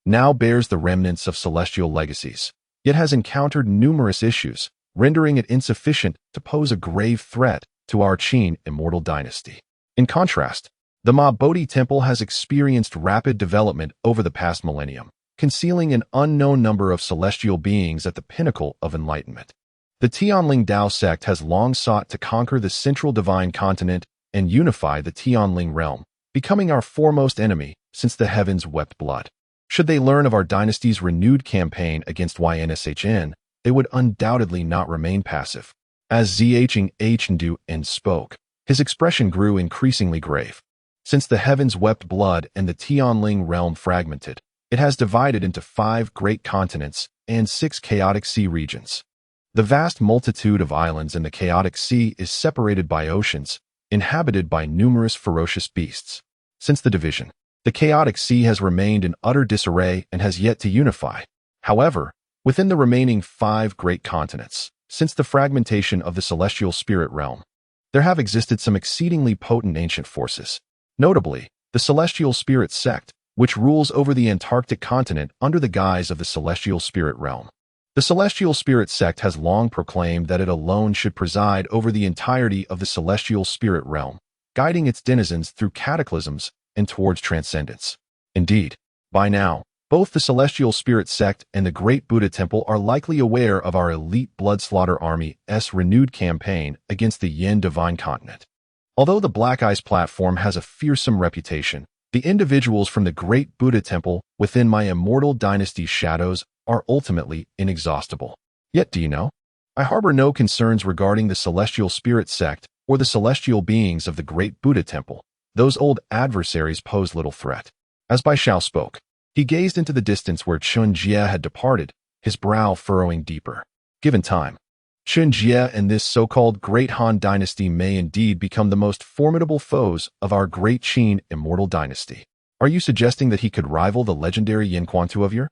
now bears the remnants of celestial legacies, yet has encountered numerous issues, rendering it insufficient to pose a grave threat to our Qin immortal dynasty. In contrast, the Ma Bodhi Temple has experienced rapid development over the past millennium, concealing an unknown number of celestial beings at the pinnacle of enlightenment. The Tianling Dao sect has long sought to conquer the central divine continent and unify the Tianling realm, becoming our foremost enemy since the heavens wept blood. Should they learn of our dynasty's renewed campaign against YNSHN, they would undoubtedly not remain passive. As Zheng spoke, his expression grew increasingly grave. Since the heavens wept blood and the Tianling realm fragmented, it has divided into 5 great continents and 6 chaotic sea regions. The vast multitude of islands in the chaotic sea is separated by oceans, inhabited by numerous ferocious beasts. Since the division, the chaotic sea has remained in utter disarray and has yet to unify. However, within the remaining 5 great continents, since the fragmentation of the celestial spirit realm, there have existed some exceedingly potent ancient forces. Notably, the celestial spirit sect, which rules over the Antarctic continent under the guise of the celestial spirit realm. The celestial spirit sect has long proclaimed that it alone should preside over the entirety of the celestial spirit realm, guiding its denizens through cataclysms and towards transcendence. Indeed, by now, both the celestial spirit sect and the Great Buddha Temple are likely aware of our elite blood slaughter army's renewed campaign against the Yin divine continent. Although the Black Ice platform has a fearsome reputation, the individuals from the Great Buddha Temple within my immortal dynasty's shadows are ultimately inexhaustible. Yet do you know? I harbor no concerns regarding the celestial spirit sect or the celestial beings of the Great Buddha Temple. Those old adversaries pose little threat. As Bai Xiao spoke, he gazed into the distance where Chen Jie had departed, his brow furrowing deeper. Given time, Chen Jie and this so-called Great Han dynasty may indeed become the most formidable foes of our Great Qin immortal dynasty. Are you suggesting that he could rival the legendary Yin Quantu of yore?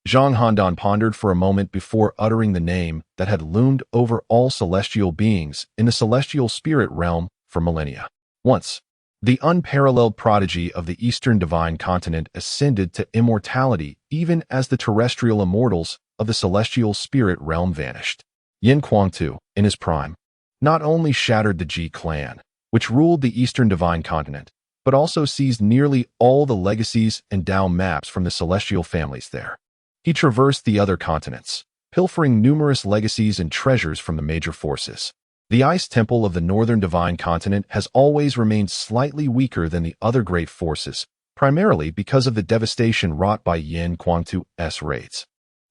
Zhang Handan pondered for a moment before uttering the name that had loomed over all celestial beings in the celestial spirit realm for millennia. Once, the unparalleled prodigy of the Eastern Divine Continent ascended to immortality even as the terrestrial immortals of the celestial spirit realm vanished. Yin Quantu, in his prime, not only shattered the Ji clan, which ruled the Eastern Divine Continent, but also seized nearly all the legacies and Dao maps from the celestial families there. He traversed the other continents, pilfering numerous legacies and treasures from the major forces. The Ice Temple of the Northern Divine Continent has always remained slightly weaker than the other great forces, primarily because of the devastation wrought by Yin Quantu's raids,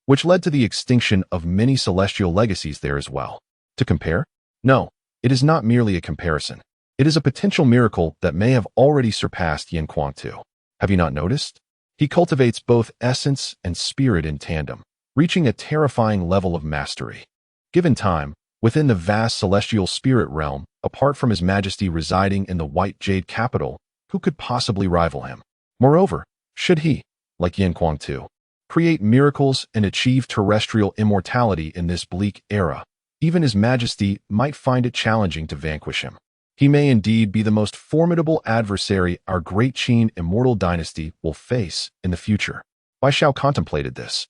which led to the extinction of many celestial legacies there as well. To compare? No, it is not merely a comparison. It is a potential miracle that may have already surpassed Yin Quantu. Have you not noticed? He cultivates both essence and spirit in tandem, reaching a terrifying level of mastery. Given time, within the vast celestial spirit realm, apart from His Majesty residing in the White Jade capital, who could possibly rival him? Moreover, should he, like Yin Quantu, create miracles and achieve terrestrial immortality in this bleak era, even His Majesty might find it challenging to vanquish him. He may indeed be the most formidable adversary our Great Qin immortal dynasty will face in the future. Bai Xiao contemplated this,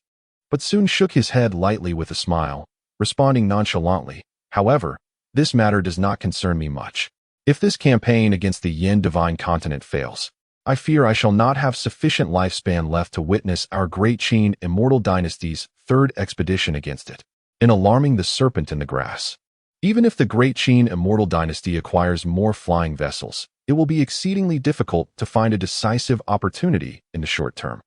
but soon shook his head lightly with a smile, responding nonchalantly, "However, this matter does not concern me much. If this campaign against the Yin divine continent fails, I fear I shall not have sufficient lifespan left to witness our Great Qin immortal dynasty's third expedition against it, in alarming the serpent in the grass. Even if the Great Qin immortal dynasty acquires more flying vessels, it will be exceedingly difficult to find a decisive opportunity in the short term.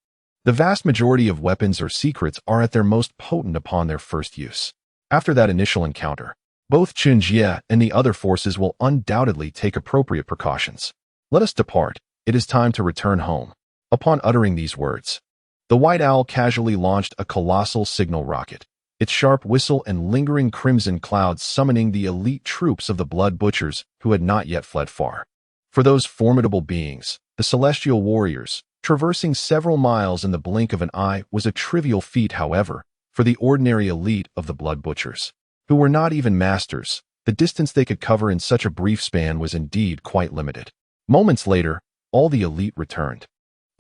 The vast majority of weapons or secrets are at their most potent upon their first use. After that initial encounter, both Chen Jie and the other forces will undoubtedly take appropriate precautions. Let us depart. It is time to return home." Upon uttering these words, the White Owl casually launched a colossal signal rocket. its sharp whistle and lingering crimson clouds summoning the elite troops of the blood butchers who had not yet fled far. For those formidable beings, the celestial warriors, traversing several miles in the blink of an eye was a trivial feat, however, for the ordinary elite of the blood butchers, who were not even masters. The distance they could cover in such a brief span was indeed quite limited. Moments later, all the elite returned.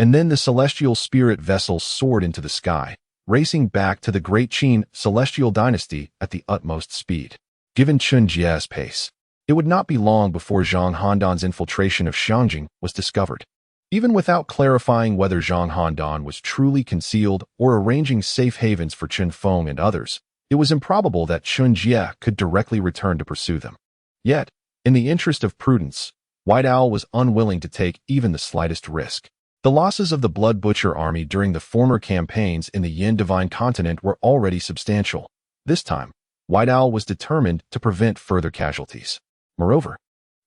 And then the celestial spirit vessel soared into the sky, racing back to the great Qin celestial dynasty at the utmost speed. Given Chen Jie's pace, it would not be long before Zhang Handan's infiltration of Xiangjing was discovered. Even without clarifying whether Zhang Handan was truly concealed or arranging safe havens for Chen Feng and others, it was improbable that Chen Jie could directly return to pursue them. Yet, in the interest of prudence, White Owl was unwilling to take even the slightest risk. The losses of the Blood Butcher army during the former campaigns in the Yin Divine Continent were already substantial. This time, White Owl was determined to prevent further casualties. Moreover,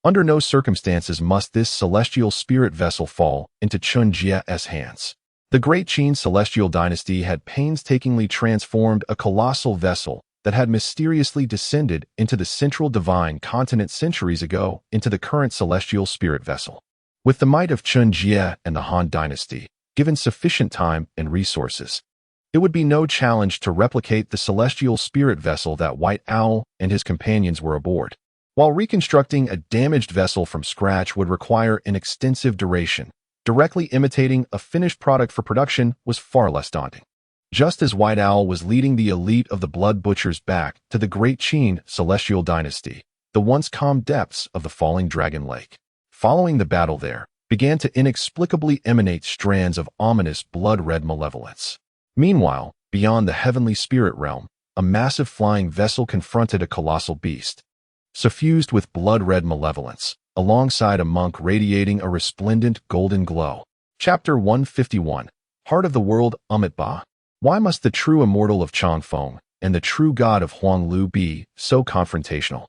under no circumstances must this celestial spirit vessel fall into Chen Jie's hands. The Great Qin celestial dynasty had painstakingly transformed a colossal vessel that had mysteriously descended into the central divine continent centuries ago into the current celestial spirit vessel. With the might of Chen Jie and the Han dynasty, given sufficient time and resources, it would be no challenge to replicate the celestial spirit vessel that White Owl and his companions were aboard. While reconstructing a damaged vessel from scratch would require an extensive duration, directly imitating a finished product for production was far less daunting. Just as White Owl was leading the elite of the Blood Butchers back to the Great Qin celestial dynasty, the once calm depths of the falling Dragon Lake, following the battle there, began to inexplicably emanate strands of ominous blood-red malevolence. Meanwhile, beyond the heavenly spirit realm, a massive flying vessel confronted a colossal beast, suffused with blood-red malevolence, alongside a monk radiating a resplendent golden glow. Chapter 151, Heart of the World, Amitabha. Why must the true immortal of Changfeng and the true god of Huanglu be so confrontational?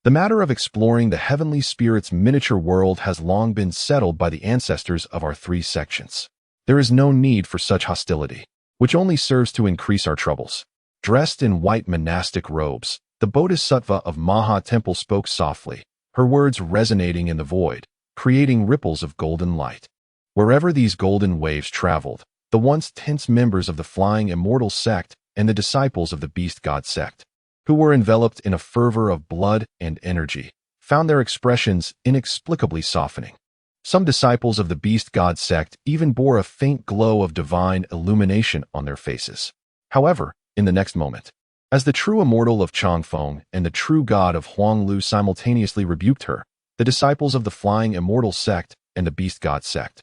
The matter of exploring the heavenly spirit's miniature world has long been settled by the ancestors of our three sections. There is no need for such hostility, which only serves to increase our troubles. Dressed in white monastic robes, the Bodhisattva of Maha Temple spoke softly, her words resonating in the void, creating ripples of golden light. Wherever these golden waves traveled, the once tense members of the Flying Immortal sect and the disciples of the Beast God sect, who were enveloped in a fervor of blood and energy, found their expressions inexplicably softening. Some disciples of the Beast God sect even bore a faint glow of divine illumination on their faces. However, in the next moment, as the true immortal of Changfeng and the true god of Huanglu simultaneously rebuked her, the disciples of the Flying Immortal sect and the Beast God sect,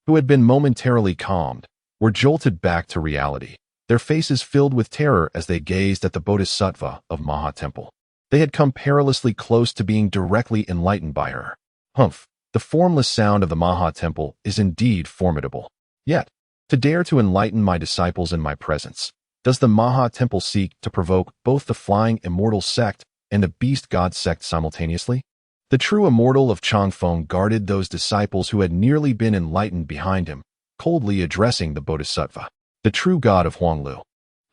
who had been momentarily calmed, were jolted back to reality, their faces filled with terror as they gazed at the Bodhisattva of Maha Temple. They had come perilously close to being directly enlightened by her. Humph, the formless sound of the Maha Temple is indeed formidable. Yet, to dare to enlighten my disciples in my presence, does the Maha Temple seek to provoke both the Flying Immortal sect and the Beast God sect simultaneously? The true immortal of Changfeng guarded those disciples who had nearly been enlightened behind him, coldly addressing the Bodhisattva, the true god of Huanglu,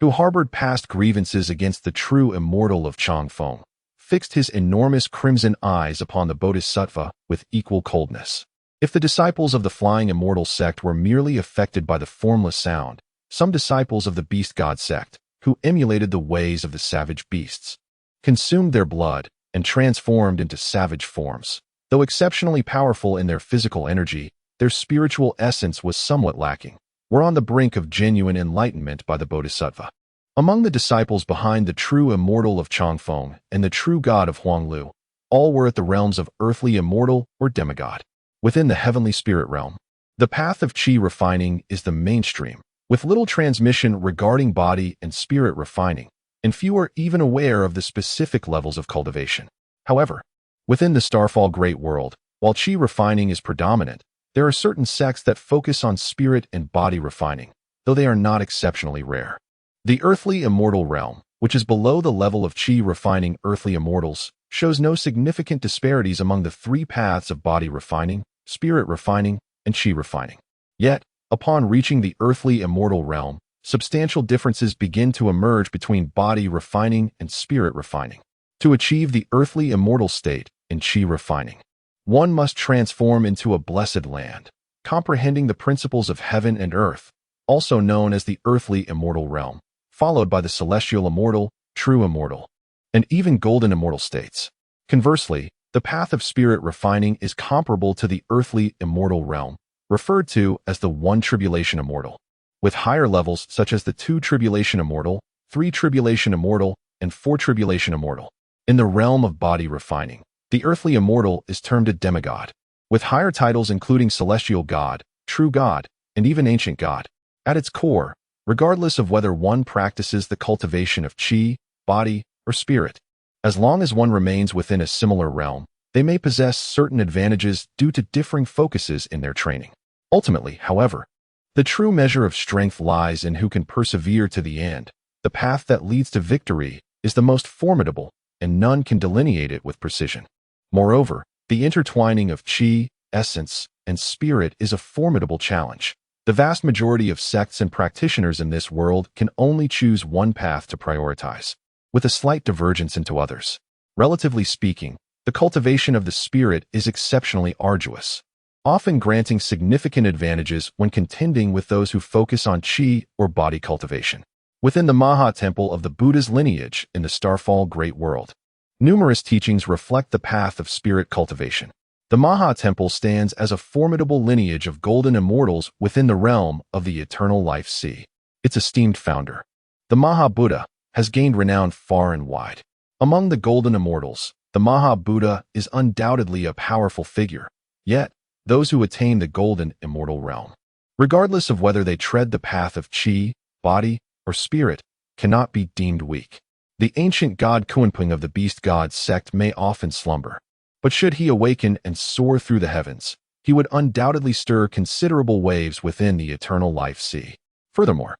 who harbored past grievances against the true immortal of Changfeng, fixed his enormous crimson eyes upon the Bodhisattva with equal coldness. If the disciples of the Flying Immortal sect were merely affected by the formless sound, some disciples of the Beast God sect, who emulated the ways of the savage beasts, consumed their blood and transformed into savage forms. Though exceptionally powerful in their physical energy, their spiritual essence was somewhat lacking, were on the brink of genuine enlightenment by the Bodhisattva. Among the disciples behind the true immortal of Changfeng and the true god of Huanglu, all were at the realms of earthly immortal or demigod. Within the heavenly spirit realm, the path of qi refining is the mainstream, with little transmission regarding body and spirit refining, and few are even aware of the specific levels of cultivation. However, within the Starfall Great World, while qi refining is predominant, there are certain sects that focus on spirit and body refining, though they are not exceptionally rare. The earthly immortal realm, which is below the level of qi refining earthly immortals, shows no significant disparities among the three paths of body refining, spirit refining, and qi refining. Yet, upon reaching the earthly immortal realm, substantial differences begin to emerge between body refining and spirit refining. To achieve the earthly immortal state in Qi refining, one must transform into a blessed land, comprehending the principles of heaven and earth, also known as the earthly immortal realm, followed by the celestial immortal, true immortal, and even golden immortal states. Conversely, the path of spirit refining is comparable to the earthly immortal realm, referred to as the one tribulation immortal, with higher levels such as the 2 tribulation immortal, 3 tribulation immortal, and 4 tribulation immortal. In the realm of body refining, the earthly immortal is termed a demigod, with higher titles including celestial god, true god, and even ancient god. At its core, regardless of whether one practices the cultivation of Qi, body, or spirit, as long as one remains within a similar realm, they may possess certain advantages due to differing focuses in their training. Ultimately, however, the true measure of strength lies in who can persevere to the end. The path that leads to victory is the most formidable, and none can delineate it with precision. Moreover, the intertwining of Qi, essence, and spirit is a formidable challenge. The vast majority of sects and practitioners in this world can only choose one path to prioritize, with a slight divergence into others. Relatively speaking, the cultivation of the spirit is exceptionally arduous, often granting significant advantages when contending with those who focus on Qi or body cultivation. Within the Maha Temple of the Buddha's lineage in the Starfall Great World, numerous teachings reflect the path of spirit cultivation. The Maha Temple stands as a formidable lineage of golden immortals within the realm of the eternal life sea. Its esteemed founder, the Maha Buddha, has gained renown far and wide. Among the golden immortals, the Maha Buddha is undoubtedly a powerful figure, yet those who attain the golden immortal realm, regardless of whether they tread the path of Qi, body, or spirit, cannot be deemed weak. The ancient god Kunping of the beast god sect may often slumber, but should he awaken and soar through the heavens, he would undoubtedly stir considerable waves within the eternal life sea. Furthermore,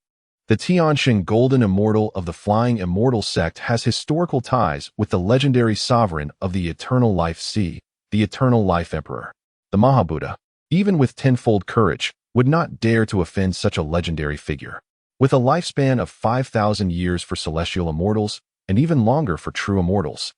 the Tianxing Golden Immortal of the Flying Immortal sect has historical ties with the legendary sovereign of the eternal life sea, the eternal life emperor. The Mahabuddha, even with tenfold courage, would not dare to offend such a legendary figure. With a lifespan of 5,000 years for celestial immortals and even longer for true immortals,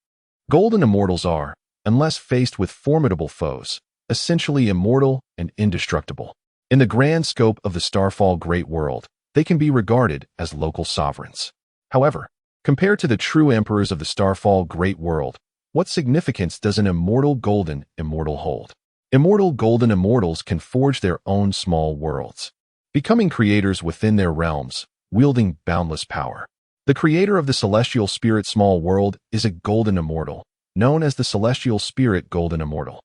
golden immortals are, unless faced with formidable foes, essentially immortal and indestructible. In the grand scope of the Starfall Great World, they can be regarded as local sovereigns. However, compared to the true emperors of the Starfall Great World, what significance does an immortal golden immortal hold? Immortal golden immortals can forge their own small worlds, becoming creators within their realms, wielding boundless power. The creator of the celestial spirit small world is a golden immortal, known as the Celestial Spirit Golden Immortal.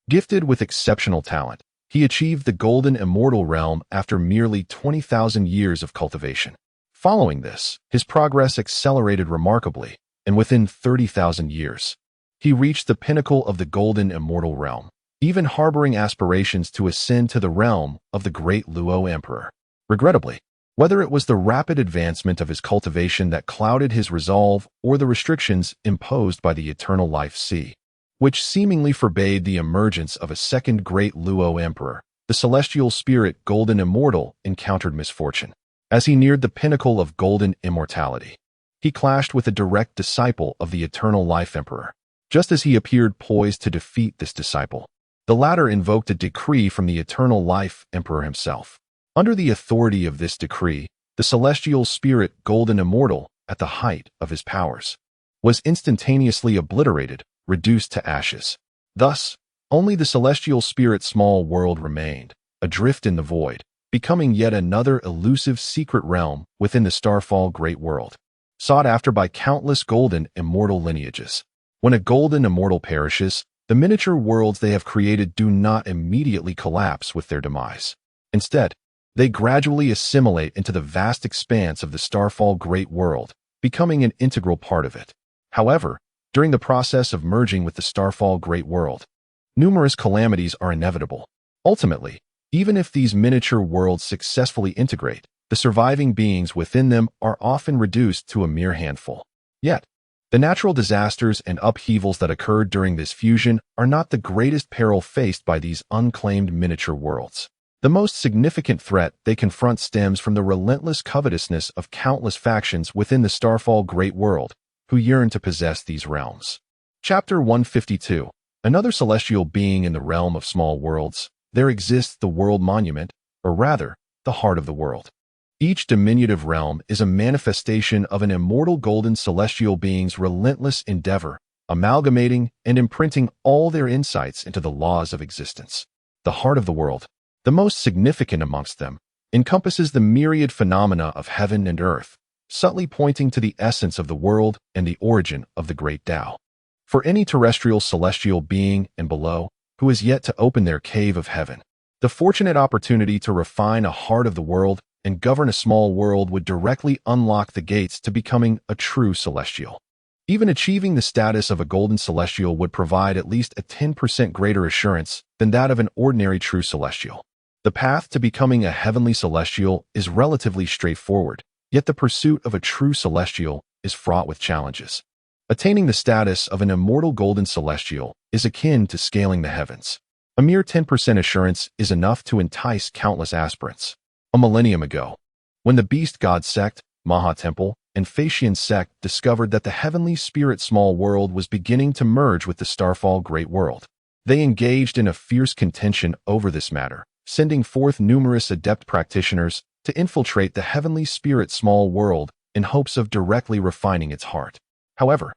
Gifted with exceptional talent, he achieved the golden immortal realm after merely 20,000 years of cultivation. Following this, his progress accelerated remarkably, and within 30,000 years, he reached the pinnacle of the golden immortal realm, even harboring aspirations to ascend to the realm of the great Luo Emperor. Regrettably, whether it was the rapid advancement of his cultivation that clouded his resolve or the restrictions imposed by the eternal life sea, which seemingly forbade the emergence of a second great Luo emperor, the celestial spirit golden immortal encountered misfortune. As he neared the pinnacle of golden immortality, he clashed with a direct disciple of the eternal life emperor. Just as he appeared poised to defeat this disciple, the latter invoked a decree from the eternal life emperor himself. Under the authority of this decree, the celestial spirit golden immortal, at the height of his powers, was instantaneously obliterated, reduced to ashes. Thus, only the celestial spirit small world remained, adrift in the void, becoming yet another elusive secret realm within the Starfall Great World, sought after by countless golden immortal lineages. When a golden immortal perishes, the miniature worlds they have created do not immediately collapse with their demise. Instead, they gradually assimilate into the vast expanse of the Starfall Great World, becoming an integral part of it. However, during the process of merging with the Starfall Great World, numerous calamities are inevitable. Ultimately, even if these miniature worlds successfully integrate, the surviving beings within them are often reduced to a mere handful. Yet, the natural disasters and upheavals that occurred during this fusion are not the greatest peril faced by these unclaimed miniature worlds. The most significant threat they confront stems from the relentless covetousness of countless factions within the Starfall Great World, who yearn to possess these realms. Chapter 152. Another celestial being in the realm of small worlds. There exists the World Monument, or rather, the heart of the world. Each diminutive realm is a manifestation of an immortal golden celestial being's relentless endeavor, amalgamating and imprinting all their insights into the laws of existence. The heart of the world, the most significant amongst them, encompasses the myriad phenomena of heaven and earth, subtly pointing to the essence of the world and the origin of the great Tao. For any terrestrial celestial being and below who has yet to open their cave of heaven, the fortunate opportunity to refine a heart of the world and govern a small world would directly unlock the gates to becoming a true celestial. Even achieving the status of a golden celestial would provide at least a 10% greater assurance than that of an ordinary true celestial. The path to becoming a heavenly celestial is relatively straightforward, yet the pursuit of a true celestial is fraught with challenges. Attaining the status of an immortal golden celestial is akin to scaling the heavens. A mere 10% assurance is enough to entice countless aspirants. A millennium ago, when the Beast God sect, Maha Temple, and Facian sect discovered that the heavenly spirit small world was beginning to merge with the Starfall Great World, they engaged in a fierce contention over this matter, sending forth numerous adept practitioners to infiltrate the heavenly spirit small world in hopes of directly refining its heart. However,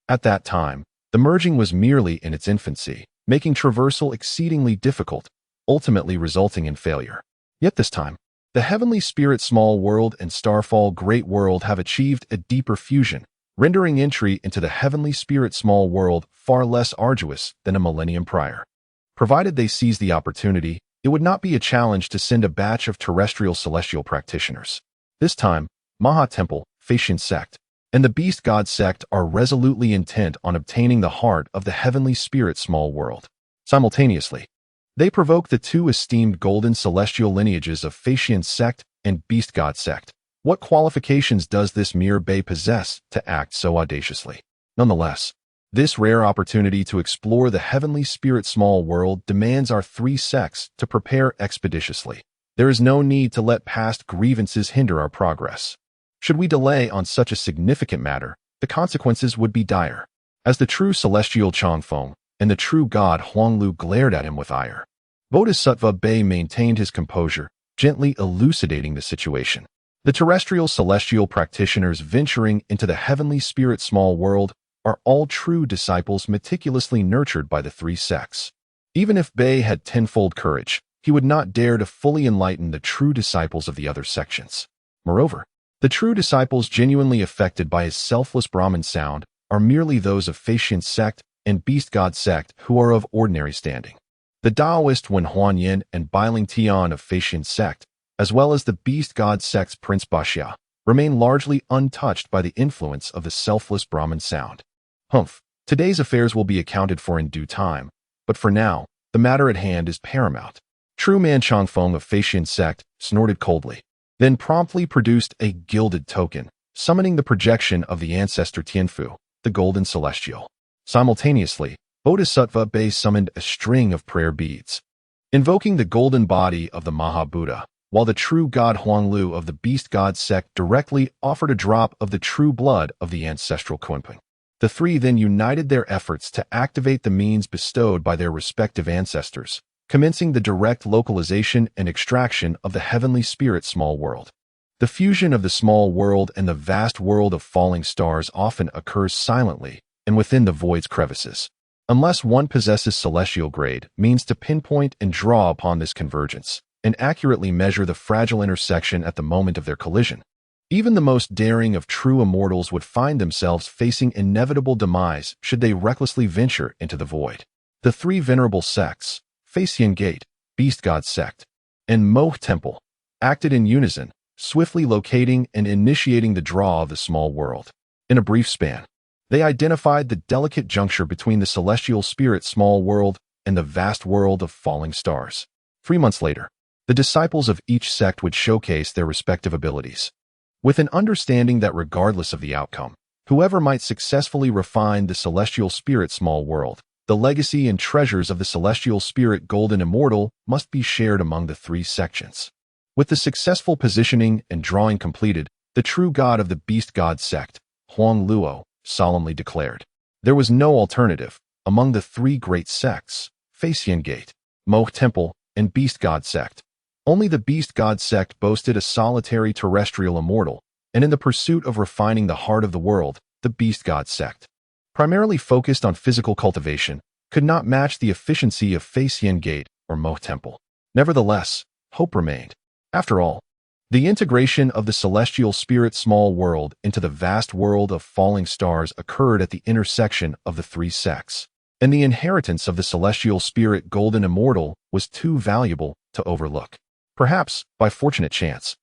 at that time, the merging was merely in its infancy, making traversal exceedingly difficult, ultimately resulting in failure. Yet this time, the heavenly spirit small world and Starfall Great World have achieved a deeper fusion, rendering entry into the heavenly spirit small world far less arduous than a millennium prior. Provided they seize the opportunity, it would not be a challenge to send a batch of terrestrial celestial practitioners. This time, Maha Temple, Facian sect, and the Beast God sect are resolutely intent on obtaining the heart of the heavenly spirit small world. Simultaneously, they provoke the two esteemed golden celestial lineages of Facian sect and Beast God sect. What qualifications does this mere Bay possess to act so audaciously? Nonetheless, this rare opportunity to explore the heavenly spirit small world demands our three sects to prepare expeditiously. There is no need to let past grievances hinder our progress. Should we delay on such a significant matter, the consequences would be dire. As the true celestial Changfeng and the true god Huanglu glared at him with ire, Bodhisattva Bei maintained his composure, gently elucidating the situation. The terrestrial celestial practitioners venturing into the heavenly spirit small world are all true disciples meticulously nurtured by the three sects. Even if Bei had tenfold courage, he would not dare to fully enlighten the true disciples of the other sections. Moreover, the true disciples genuinely affected by his selfless Brahmin sound are merely those of Facian sect and Beast God sect who are of ordinary standing. The Taoist Wen Huanyin and Biling Tian of Facian sect, as well as the Beast God sect's Prince Baxia, remain largely untouched by the influence of the selfless Brahmin sound. Today's affairs will be accounted for in due time, but for now, the matter at hand is paramount. True Man Changfeng of Facian sect snorted coldly, then promptly produced a gilded token, summoning the projection of the ancestor Tianfu, the golden celestial. Simultaneously, Bodhisattva Bei summoned a string of prayer beads, invoking the golden body of the Maha-Buddha, while the true god Huanglu of the Beast God sect directly offered a drop of the true blood of the ancestral Kunpeng. The three then united their efforts to activate the means bestowed by their respective ancestors, commencing the direct localization and extraction of the heavenly spirit small world. The fusion of the small world and the vast world of falling stars often occurs silently and within the void's crevices. Unless one possesses celestial grade means to pinpoint and draw upon this convergence, and accurately measure the fragile intersection at the moment of their collision. Even the most daring of true immortals would find themselves facing inevitable demise should they recklessly venture into the void. The three venerable sects, Facian Gate, Beast God sect, and Moh Temple, acted in unison, swiftly locating and initiating the draw of the small world. In a brief span, they identified the delicate juncture between the celestial spirit small world and the vast world of falling stars. 3 months later, the disciples of each sect would showcase their respective abilities, with an understanding that regardless of the outcome, whoever might successfully refine the celestial spirit small world the legacy and treasures of the celestial spirit golden immortal must be shared among the three sections. With the successful positioning and drawing completed, the true god of the Beast God sect, Huang Luo, solemnly declared, there was no alternative among the three great sects, Facian Gate, Mo Temple, and Beast God sect. Only the Beast God sect boasted a solitary terrestrial immortal, and in the pursuit of refining the heart of the world, the Beast God sect, primarily focused on physical cultivation, could not match the efficiency of Facian Gate or Mo Temple. Nevertheless, hope remained. After all, the integration of the celestial spirit small world into the vast world of falling stars occurred at the intersection of the three sects, and the inheritance of the celestial spirit golden immortal was too valuable to overlook. Perhaps, by fortunate chance,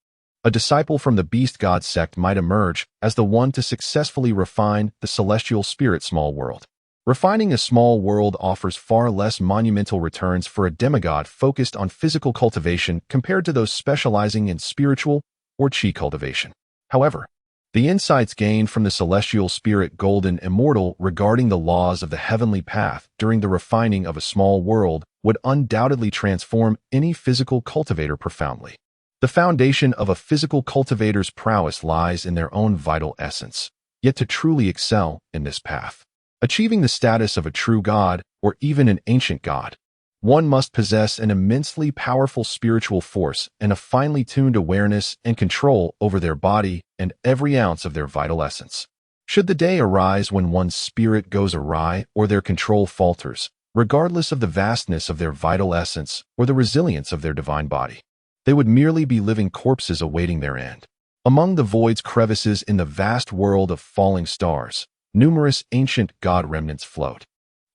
a disciple from the Beast God sect might emerge as the one to successfully refine the celestial spirit small world. Refining a small world offers far less monumental returns for a demigod focused on physical cultivation compared to those specializing in spiritual or chi cultivation. However, the insights gained from the celestial spirit golden immortal regarding the laws of the heavenly path during the refining of a small world would undoubtedly transform any physical cultivator profoundly. The foundation of a physical cultivator's prowess lies in their own vital essence, yet to truly excel in this path, achieving the status of a true god or even an ancient god, one must possess an immensely powerful spiritual force and a finely tuned awareness and control over their body and every ounce of their vital essence. Should the day arise when one's spirit goes awry or their control falters, regardless of the vastness of their vital essence or the resilience of their divine body, they would merely be living corpses awaiting their end. Among the void's crevices in the vast world of falling stars, numerous ancient god remnants float,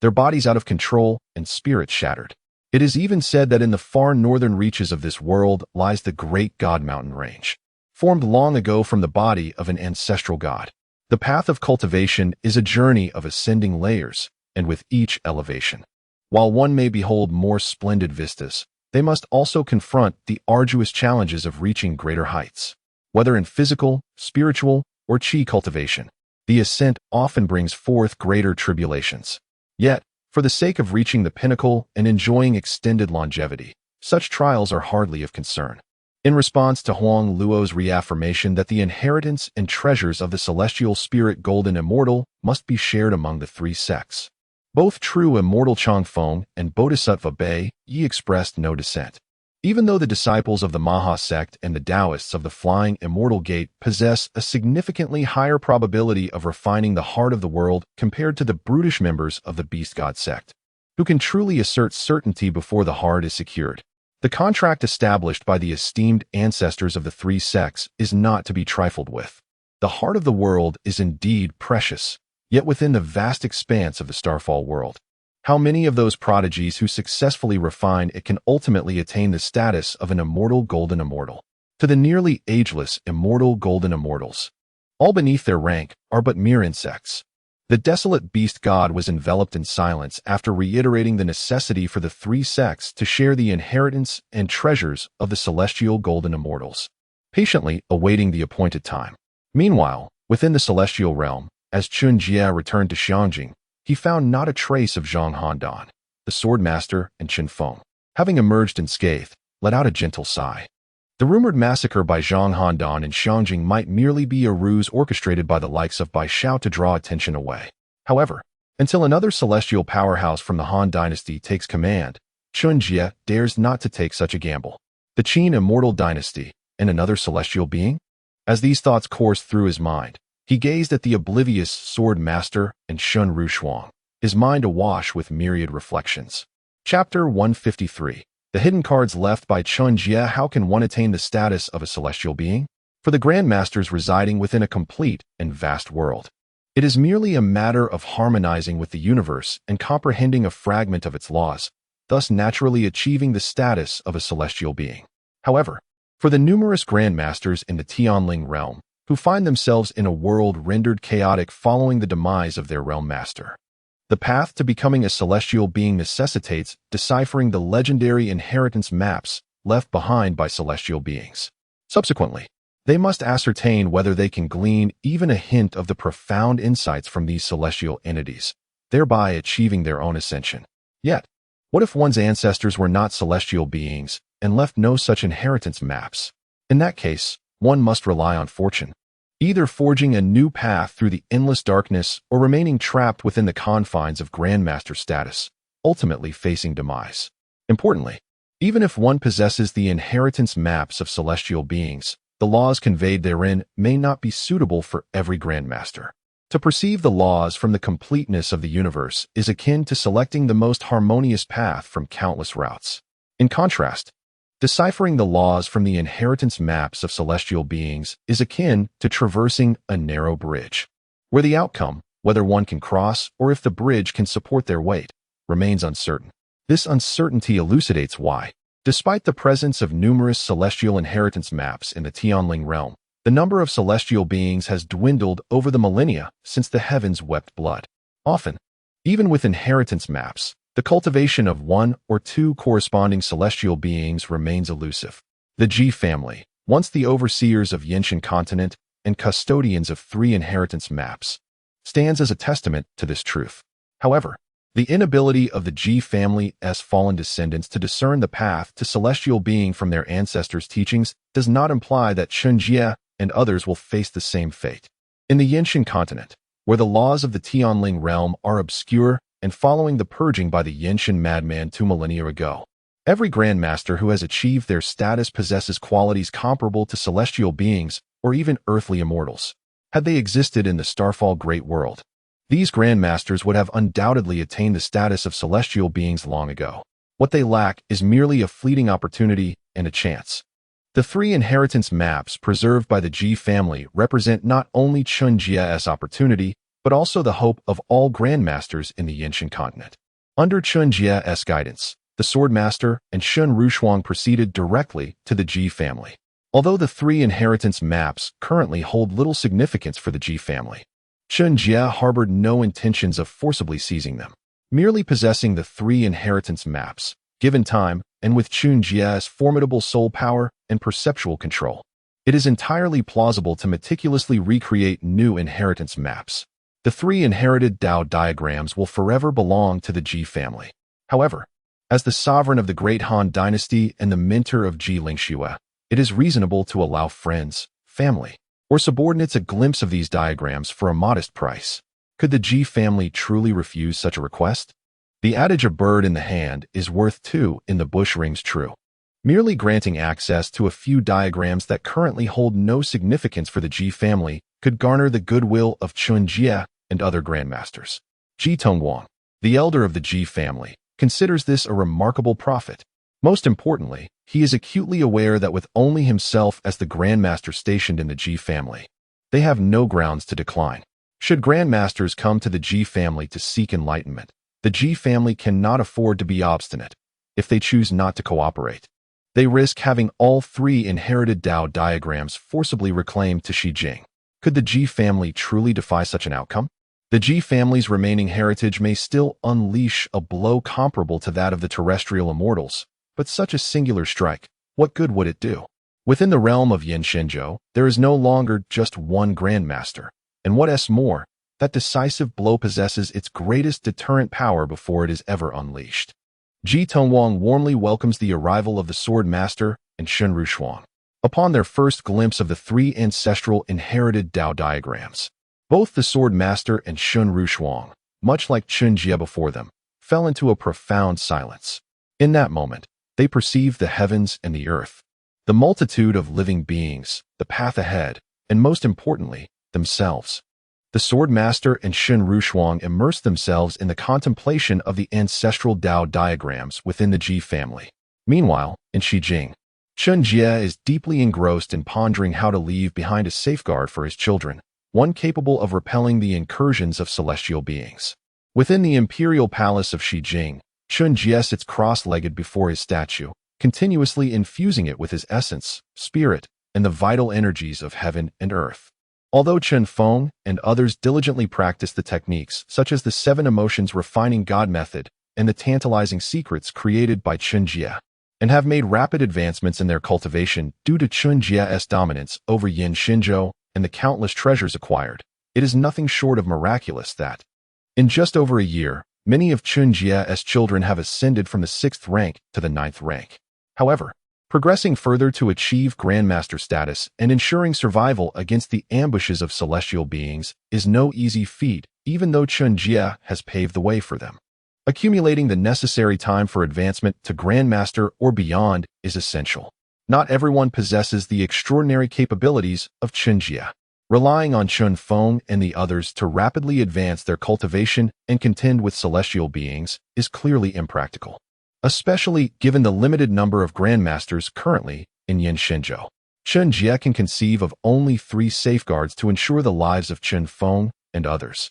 their bodies out of control and spirits shattered. It is even said that in the far northern reaches of this world lies the great God Mountain Range, formed long ago from the body of an ancestral god. The path of cultivation is a journey of ascending layers, and with each elevation, while one may behold more splendid vistas, they must also confront the arduous challenges of reaching greater heights. Whether in physical, spiritual, or chi cultivation, the ascent often brings forth greater tribulations. Yet, for the sake of reaching the pinnacle and enjoying extended longevity, such trials are hardly of concern. In response to Huang Luo's reaffirmation that the inheritance and treasures of the celestial spirit golden immortal must be shared among the three sects, both true immortal Changfeng and Bodhisattva Bei Yi expressed no dissent. Even though the disciples of the Maha sect and the Taoists of the Flying Immortal Gate possess a significantly higher probability of refining the heart of the world compared to the brutish members of the Beast God sect, who can truly assert certainty before the heart is secured, the contract established by the esteemed ancestors of the three sects is not to be trifled with. The heart of the world is indeed precious, yet within the vast expanse of the starfall world, how many of those prodigies who successfully refine it can ultimately attain the status of an immortal golden immortal? To the nearly ageless immortal golden immortals, all beneath their rank are but mere insects. The desolate beast god was enveloped in silence after reiterating the necessity for the three sects to share the inheritance and treasures of the celestial golden immortals, patiently awaiting the appointed time. Meanwhile, within the celestial realm, as Chen Jie returned to Xiangjing, he found not a trace of Zhang Handan, the swordmaster, and Chen Feng, having emerged unscathed, let out a gentle sigh. The rumored massacre by Zhang Handan in Xiangjing might merely be a ruse orchestrated by the likes of Bai Xiao to draw attention away. However, until another celestial powerhouse from the Han dynasty takes command, Chen Jie dares not to take such a gamble. The Qin immortal dynasty, and another celestial being? As these thoughts coursed through his mind, he gazed at the oblivious sword master and Shun Rushuang, his mind awash with myriad reflections. Chapter 153. The hidden cards left by Chen Jie. How can one attain the status of a celestial being? For the grandmasters residing within a complete and vast world, it is merely a matter of harmonizing with the universe and comprehending a fragment of its laws, thus naturally achieving the status of a celestial being. However, for the numerous grandmasters in the Tianling realm, who find themselves in a world rendered chaotic following the demise of their realm master, the path to becoming a celestial being necessitates deciphering the legendary inheritance maps left behind by celestial beings. Subsequently, they must ascertain whether they can glean even a hint of the profound insights from these celestial entities, thereby achieving their own ascension. Yet, what if one's ancestors were not celestial beings and left no such inheritance maps? In that case, one must rely on fortune, either forging a new path through the endless darkness or remaining trapped within the confines of Grandmaster status, ultimately facing demise. Importantly, even if one possesses the inheritance maps of celestial beings, the laws conveyed therein may not be suitable for every Grandmaster. To perceive the laws from the completeness of the universe is akin to selecting the most harmonious path from countless routes. In contrast, deciphering the laws from the inheritance maps of celestial beings is akin to traversing a narrow bridge, where the outcome, whether one can cross or if the bridge can support their weight, remains uncertain. This uncertainty elucidates why, despite the presence of numerous celestial inheritance maps in the Tianling realm, the number of celestial beings has dwindled over the millennia since the heavens wept blood. Often, even with inheritance maps, the cultivation of one or two corresponding celestial beings remains elusive. The Jie family, once the overseers of Yinshan continent and custodians of 3 inheritance maps, stands as a testament to this truth. However, the inability of the Jie family's fallen descendants to discern the path to celestial being from their ancestors' teachings does not imply that Chen Jie and others will face the same fate. In the Yinshan continent, where the laws of the Tianling realm are obscure and following the purging by the Yinshan madman 2 millennia ago, every Grandmaster who has achieved their status possesses qualities comparable to celestial beings or even earthly immortals. Had they existed in the Starfall Great World, these Grandmasters would have undoubtedly attained the status of celestial beings long ago. What they lack is merely a fleeting opportunity and a chance. The 3 inheritance maps preserved by the Jie family represent not only Chen Jie's opportunity, but also the hope of all Grandmasters in the Yinshan continent. Under Chen Jie's guidance, the Swordmaster and Shun Rushuang proceeded directly to the Jie family. Although the 3 inheritance maps currently hold little significance for the Jie family, Chen Jie harbored no intentions of forcibly seizing them. Merely possessing the 3 inheritance maps, given time, and with Chen Jie's formidable soul power and perceptual control, it is entirely plausible to meticulously recreate new inheritance maps. The 3 inherited Dao diagrams will forever belong to the Jie family. However, as the sovereign of the Great Han Dynasty and the mentor of Jie Lingxue, it is reasonable to allow friends, family, or subordinates a glimpse of these diagrams for a modest price. Could the Jie family truly refuse such a request? The adage "a bird in the hand is worth 2 in the bush" rings true. Merely granting access to a few diagrams that currently hold no significance for the Jie family could garner the goodwill of Chen Jie and other Grandmasters. Ji Tongwang, the elder of the Jie family, considers this a remarkable profit. Most importantly, he is acutely aware that with only himself as the Grandmaster stationed in the Jie family, they have no grounds to decline. Should Grandmasters come to the Jie family to seek enlightenment, the Jie family cannot afford to be obstinate. If they choose not to cooperate, they risk having all 3 inherited Dao diagrams forcibly reclaimed to Shi Jing. Could the Jie family truly defy such an outcome? The Jie family's remaining heritage may still unleash a blow comparable to that of the terrestrial immortals, but such a singular strike, what good would it do? Within the realm of Yin Shenzhou, there is no longer just one Grandmaster, and what's more, that decisive blow possesses its greatest deterrent power before it is ever unleashed. Ji Tongwang warmly welcomes the arrival of the Sword Master and Shun Rushuang. Upon their first glimpse of the 3 ancestral inherited Dao diagrams, both the Sword Master and Shun Rushuang, much like Chen Jie before them, fell into a profound silence. In that moment, they perceived the heavens and the earth, the multitude of living beings, the path ahead, and most importantly, themselves. The Sword Master and Shun Rushuang immersed themselves in the contemplation of the ancestral Dao diagrams within the Jie family. Meanwhile, in Shijing, Chen Jie is deeply engrossed in pondering how to leave behind a safeguard for his children, one capable of repelling the incursions of celestial beings. Within the imperial palace of Shijing, Chen Jie sits cross-legged before his statue, continuously infusing it with his essence, spirit, and the vital energies of heaven and earth. Although Chen Feng and others diligently practice the techniques such as the 7 emotions refining God method and the tantalizing secrets created by Chen Jie, and have made rapid advancements in their cultivation due to Chen Jie's dominance over Yin Shenzhou and the countless treasures acquired, it is nothing short of miraculous that, In just over a year, many of Chen Jie's children have ascended from the 6th rank to the 9th rank. However, progressing further to achieve Grandmaster status and ensuring survival against the ambushes of celestial beings is no easy feat, even though Chen Jie has paved the way for them. Accumulating the necessary time for advancement to Grandmaster or beyond is essential. Not everyone possesses the extraordinary capabilities of Chen Jie. Relying on Chen Feng and the others to rapidly advance their cultivation and contend with celestial beings is clearly impractical, especially given the limited number of Grandmasters currently in Yanshenzhou. Chen Jie can conceive of only 3 safeguards to ensure the lives of Chen Feng and others.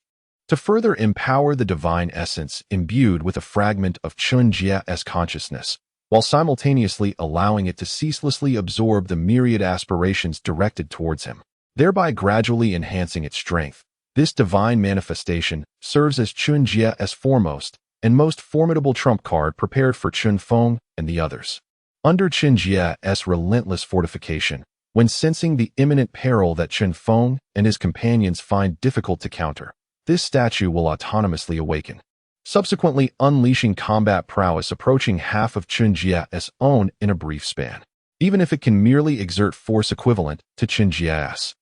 To further empower the divine essence imbued with a fragment of Chen Jie's consciousness, while simultaneously allowing it to ceaselessly absorb the myriad aspirations directed towards him, thereby gradually enhancing its strength. This divine manifestation serves as Chen Jie's foremost and most formidable trump card prepared for Chen Feng and the others. Under Chen Jie's relentless fortification, when sensing the imminent peril that Chen Feng and his companions find difficult to counter, this statue will autonomously awaken, subsequently unleashing combat prowess approaching half of Chen Jie's own in a brief span. Even if it can merely exert force equivalent to Chen Jie's,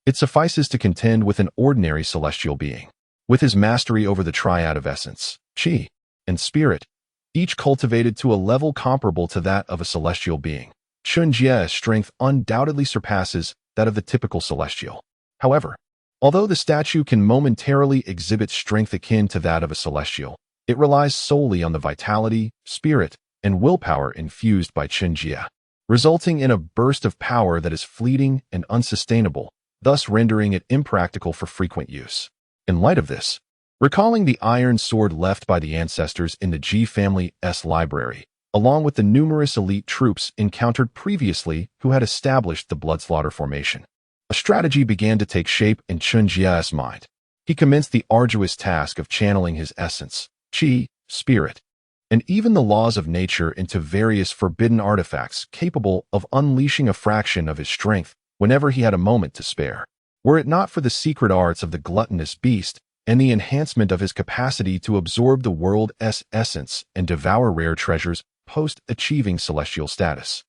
it suffices to contend with an ordinary celestial being. With his mastery over the triad of essence, Qi, and spirit, each cultivated to a level comparable to that of a celestial being, Chen Jie's strength undoubtedly surpasses that of the typical celestial. However, although the statue can momentarily exhibit strength akin to that of a celestial, it relies solely on the vitality, spirit, and willpower infused by Chen Jie, resulting in a burst of power that is fleeting and unsustainable, thus rendering it impractical for frequent use. In light of this, recalling the iron sword left by the ancestors in the Jie family's library, along with the numerous elite troops encountered previously who had established the Bloodslaughter formation, a strategy began to take shape in Chen Jie's mind. He commenced the arduous task of channeling his essence, Qi, spirit, and even the laws of nature into various forbidden artifacts capable of unleashing a fraction of his strength whenever he had a moment to spare. Were it not for the secret arts of the gluttonous beast and the enhancement of his capacity to absorb the world's essence and devour rare treasures post-achieving celestial status.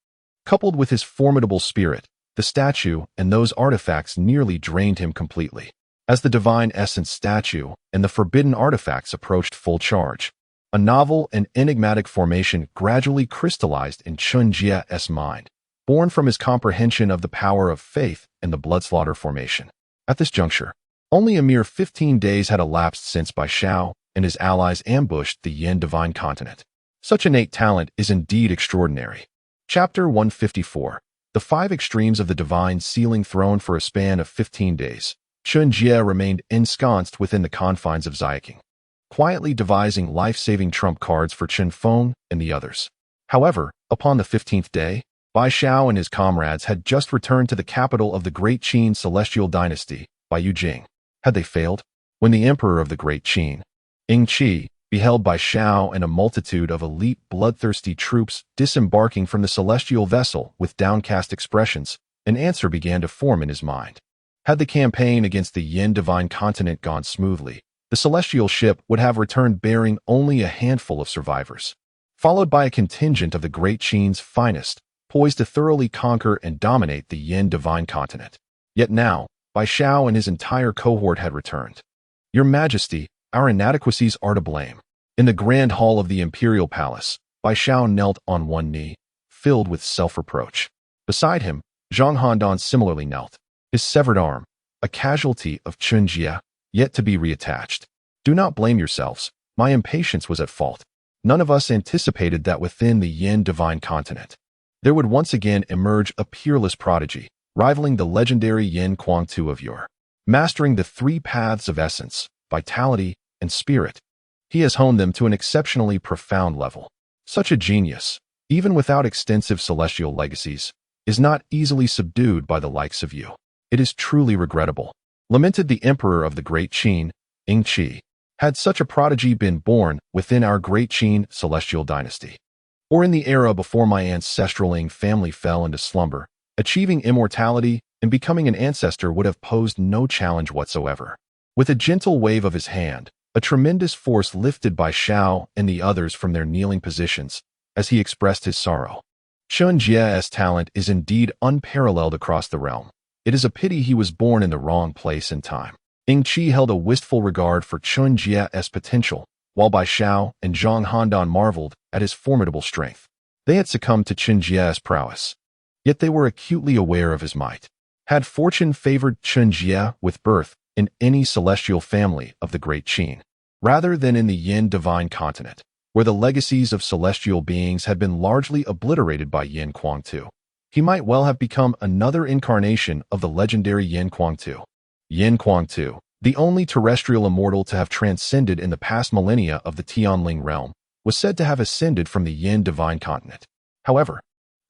Coupled with his formidable spirit, the statue and those artifacts nearly drained him completely. As the divine essence statue and the forbidden artifacts approached full charge, a novel and enigmatic formation gradually crystallized in Chen Jie's mind, born from his comprehension of the power of faith and the Bloodslaughter formation. At this juncture, only a mere 15 days had elapsed since Bai Xiao and his allies ambushed the Yin divine continent. Such innate talent is indeed extraordinary. Chapter 154. The 5 extremes of the divine sealing throne. For a span of 15 days, Chen Jie remained ensconced within the confines of Xiaoqing, quietly devising life-saving trump cards for Chen Feng and the others. However, upon the 15th day, Bai Xiao and his comrades had just returned to the capital of the Great Qin celestial dynasty, Bai Yujing. Had they failed? When the emperor of the Great Qin, Ying Qi, beheld Bai Xiao and a multitude of elite bloodthirsty troops disembarking from the celestial vessel with downcast expressions, an answer began to form in his mind. Had the campaign against the Yin divine continent gone smoothly, the celestial ship would have returned bearing only a handful of survivors, followed by a contingent of the Great Qin's finest, poised to thoroughly conquer and dominate the Yin divine continent. Yet now, Bai Xiao and his entire cohort had returned. Your Majesty, our inadequacies are to blame. In the grand hall of the imperial palace, Bai Xiao knelt on one knee, filled with self-reproach. Beside him, Zhang Handan similarly knelt, his severed arm, a casualty of Chen Jie, yet to be reattached. Do not blame yourselves. My impatience was at fault. None of us anticipated that within the Yin divine continent, there would once again emerge a peerless prodigy, rivaling the legendary Yin Kuang-Tu of yore. Mastering the 3 paths of essence, vitality, and spirit, he has honed them to an exceptionally profound level. Such a genius, even without extensive celestial legacies, is not easily subdued by the likes of you. It is truly regrettable, lamented the emperor of the Great Qin, Ying Qi. Had such a prodigy been born within our Great Qin celestial dynasty, or in the era before my ancestral Ying family fell into slumber, achieving immortality and becoming an ancestor would have posed no challenge whatsoever. With a gentle wave of his hand, a tremendous force lifted by Xiao and the others from their kneeling positions, as he expressed his sorrow. Chen Jie's talent is indeed unparalleled across the realm. It is a pity he was born in the wrong place and time. Ying Qi held a wistful regard for Chen Jie's potential, while Bai Xiao and Zhang Handan marveled at his formidable strength. They had succumbed to Chen Jie's prowess, yet they were acutely aware of his might. Had fortune favored Chen Jie with birth in any celestial family of the Great Qin, rather than in the Yin divine continent, where the legacies of celestial beings had been largely obliterated by Yin Kuang-tu, he might well have become another incarnation of the legendary Yin Kuang-tu. Yin Kuang-tu, the only terrestrial immortal to have transcended in the past millennia of the Tianling realm, was said to have ascended from the Yin divine continent. However,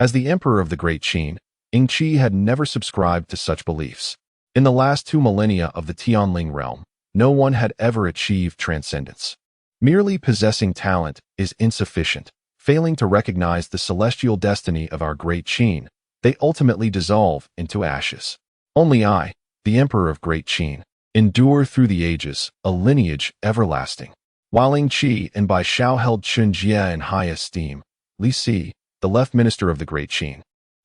as the emperor of the Great Qin, Ying Qi had never subscribed to such beliefs. In the last 2 millennia of the Tianling realm, no one had ever achieved transcendence. Merely possessing talent is insufficient. Failing to recognize the celestial destiny of our Great Qin, they ultimately dissolve into ashes. Only I, the emperor of Great Qin, endure through the ages, a lineage everlasting. While Ying Qi and Bai Xiao held Chen Jie in high esteem, Li Si, the left minister of the Great Qin,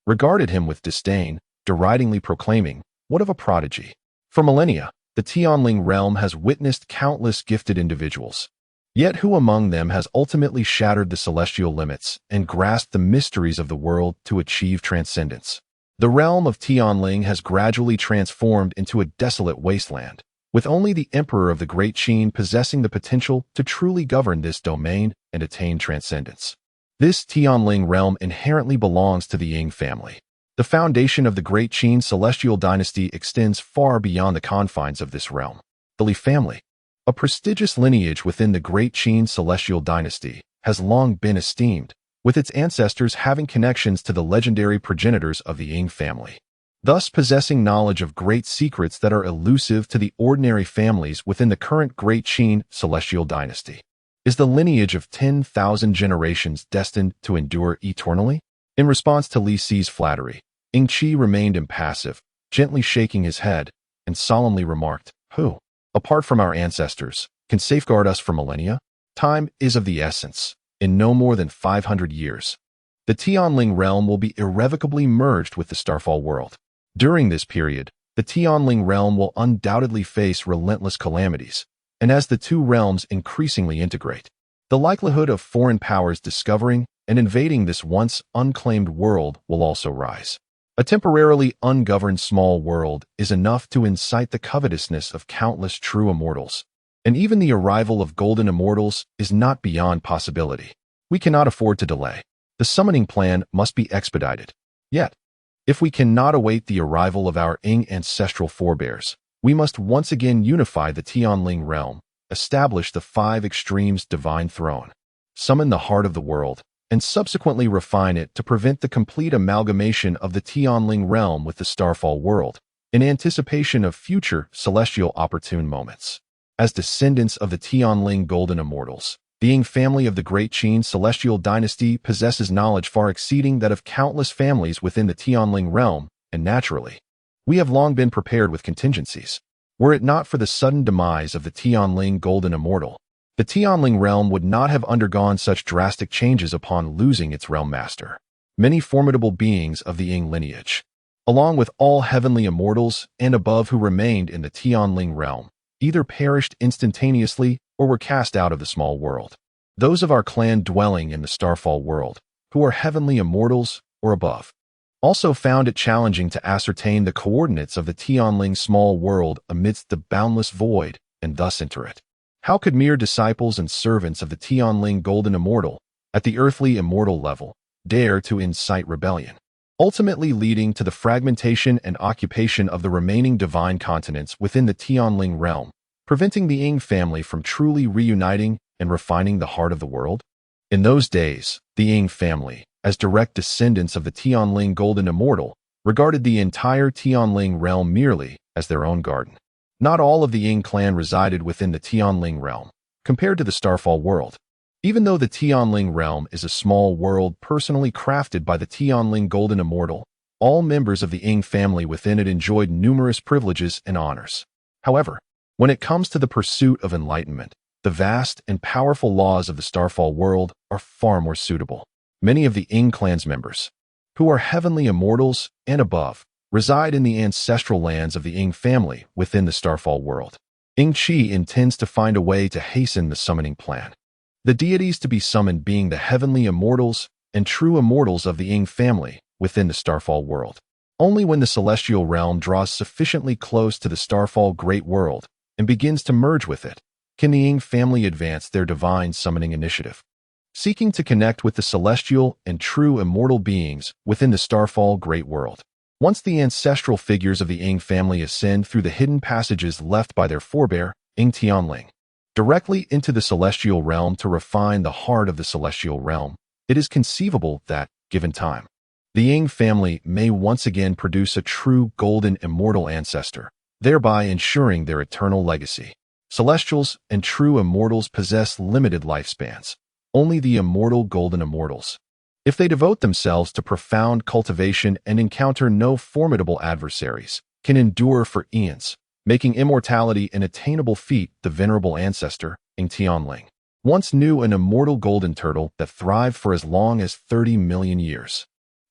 regarded him with disdain, deridingly proclaiming, "What of a prodigy?" For millennia, the Tianling realm has witnessed countless gifted individuals. Yet who among them has ultimately shattered the celestial limits and grasped the mysteries of the world to achieve transcendence? The realm of Tianling has gradually transformed into a desolate wasteland, with only the emperor of the Great Qin possessing the potential to truly govern this domain and attain transcendence. This Tianling realm inherently belongs to the Ying family. The foundation of the Great Qin celestial dynasty extends far beyond the confines of this realm. The Li family, a prestigious lineage within the Great Qin celestial dynasty, has long been esteemed, with its ancestors having connections to the legendary progenitors of the Ying family, thus possessing knowledge of great secrets that are elusive to the ordinary families within the current Great Qin celestial dynasty. Is the lineage of 10,000 generations destined to endure eternally? In response to Li Si's flattery, Ying Qi remained impassive, gently shaking his head, and solemnly remarked, "Who, apart from our ancestors, can safeguard us for millennia? Time is of the essence. In no more than 500 years, the Tianling realm will be irrevocably merged with the Starfall world. During this period, the Tianling realm will undoubtedly face relentless calamities, and as the two realms increasingly integrate, the likelihood of foreign powers discovering and invading this once unclaimed world will also rise. A temporarily ungoverned small world is enough to incite the covetousness of countless true immortals, and even the arrival of golden immortals is not beyond possibility. We cannot afford to delay. The summoning plan must be expedited. Yet, if we cannot await the arrival of our Ying ancestral forebears, we must once again unify the Tianling realm, establish the 5 extremes divine throne, summon the heart of the world, and subsequently refine it to prevent the complete amalgamation of the Tianling realm with the Starfall world, in anticipation of future celestial opportune moments. As descendants of the Tianling golden immortals, the Ying family of the Great Qin celestial dynasty possesses knowledge far exceeding that of countless families within the Tianling realm, and naturally, we have long been prepared with contingencies. Were it not for the sudden demise of the Tianling golden immortal, the Tianling realm would not have undergone such drastic changes upon losing its realm master. Many formidable beings of the Ying lineage, along with all heavenly immortals and above who remained in the Tianling realm, either perished instantaneously or were cast out of the small world. Those of our clan dwelling in the Starfall world, who are heavenly immortals or above, also found it challenging to ascertain the coordinates of the Tianling small world amidst the boundless void and thus enter it. How could mere disciples and servants of the Tianling golden immortal, at the earthly immortal level, dare to incite rebellion, ultimately leading to the fragmentation and occupation of the remaining divine continents within the Tianling realm, preventing the Ying family from truly reuniting and refining the heart of the world? In those days, the Ying family, as direct descendants of the Tianling golden immortal, regarded the entire Tianling realm merely as their own garden. Not all of the Ying clan resided within the Tianling realm, compared to the Starfall world. Even though the Tianling realm is a small world personally crafted by the Tianling golden immortal, all members of the Ying family within it enjoyed numerous privileges and honors. However, when it comes to the pursuit of enlightenment, the vast and powerful laws of the Starfall world are far more suitable. Many of the Ing clan's members, who are heavenly immortals and above, reside in the ancestral lands of the Ing family within the Starfall world. Ing Chi intends to find a way to hasten the summoning plan. The deities to be summoned being the heavenly immortals and true immortals of the Ing family within the Starfall world. Only when the celestial realm draws sufficiently close to the Starfall great world and begins to merge with it, can the Ing family advance their divine summoning initiative. Seeking to connect with the celestial and true immortal beings within the Starfall great world. Once the ancestral figures of the Ing family ascend through the hidden passages left by their forebear, Ing Tianling, directly into the celestial realm to refine the heart of the celestial realm, it is conceivable that, given time, the Ing family may once again produce a true golden immortal ancestor, thereby ensuring their eternal legacy. Celestials and true immortals possess limited lifespans. Only the immortal golden immortals, if they devote themselves to profound cultivation and encounter no formidable adversaries, can endure for eons, making immortality an attainable feat. The venerable ancestor, Ing Tianling, once knew an immortal golden turtle that thrived for as long as 30 million years.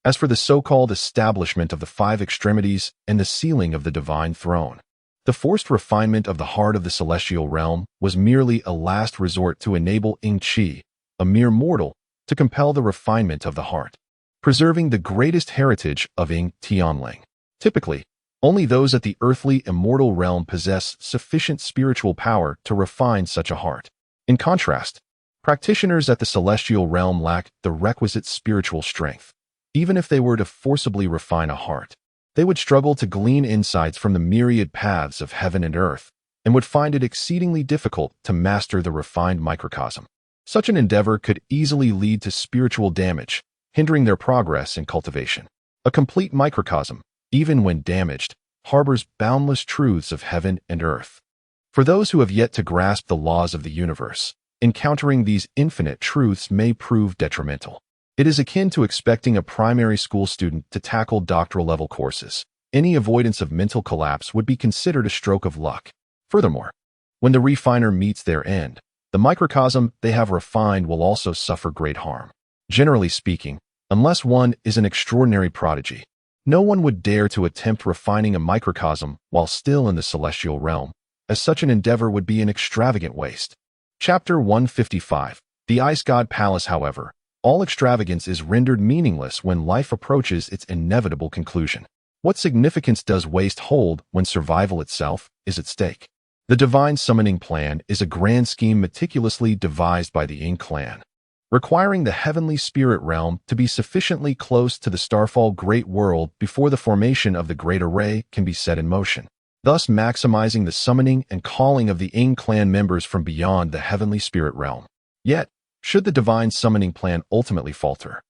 As for the so-called establishment of the five extremities and the sealing of the divine throne, the forced refinement of the heart of the celestial realm was merely a last resort to enable Ing Chi, a mere mortal, to compel the refinement of the heart, preserving the greatest heritage of Ing Tianling. Typically, only those at the earthly immortal realm possess sufficient spiritual power to refine such a heart. In contrast, practitioners at the celestial realm lack the requisite spiritual strength. Even if they were to forcibly refine a heart, they would struggle to glean insights from the myriad paths of heaven and earth, and would find it exceedingly difficult to master the refined microcosm. Such an endeavor could easily lead to spiritual damage, hindering their progress in cultivation. A complete microcosm, even when damaged, harbors boundless truths of heaven and earth. For those who have yet to grasp the laws of the universe, encountering these infinite truths may prove detrimental. It is akin to expecting a primary school student to tackle doctoral-level courses. Any avoidance of mental collapse would be considered a stroke of luck. Furthermore, when the refiner meets their end, the microcosm they have refined will also suffer great harm. Generally speaking, unless one is an extraordinary prodigy, no one would dare to attempt refining a microcosm while still in the celestial realm, as such an endeavor would be an extravagant waste. Chapter 155. The Ice God Palace. However, all extravagance is rendered meaningless when life approaches its inevitable conclusion. What significance does waste hold when survival itself is at stake? The divine summoning plan is a grand scheme meticulously devised by the Ing clan, requiring the heavenly spirit realm to be sufficiently close to the Starfall great world before the formation of the great array can be set in motion, thus maximizing the summoning and calling of the Ing clan members from beyond the heavenly spirit realm. Yet, should the divine summoning plan ultimately falter,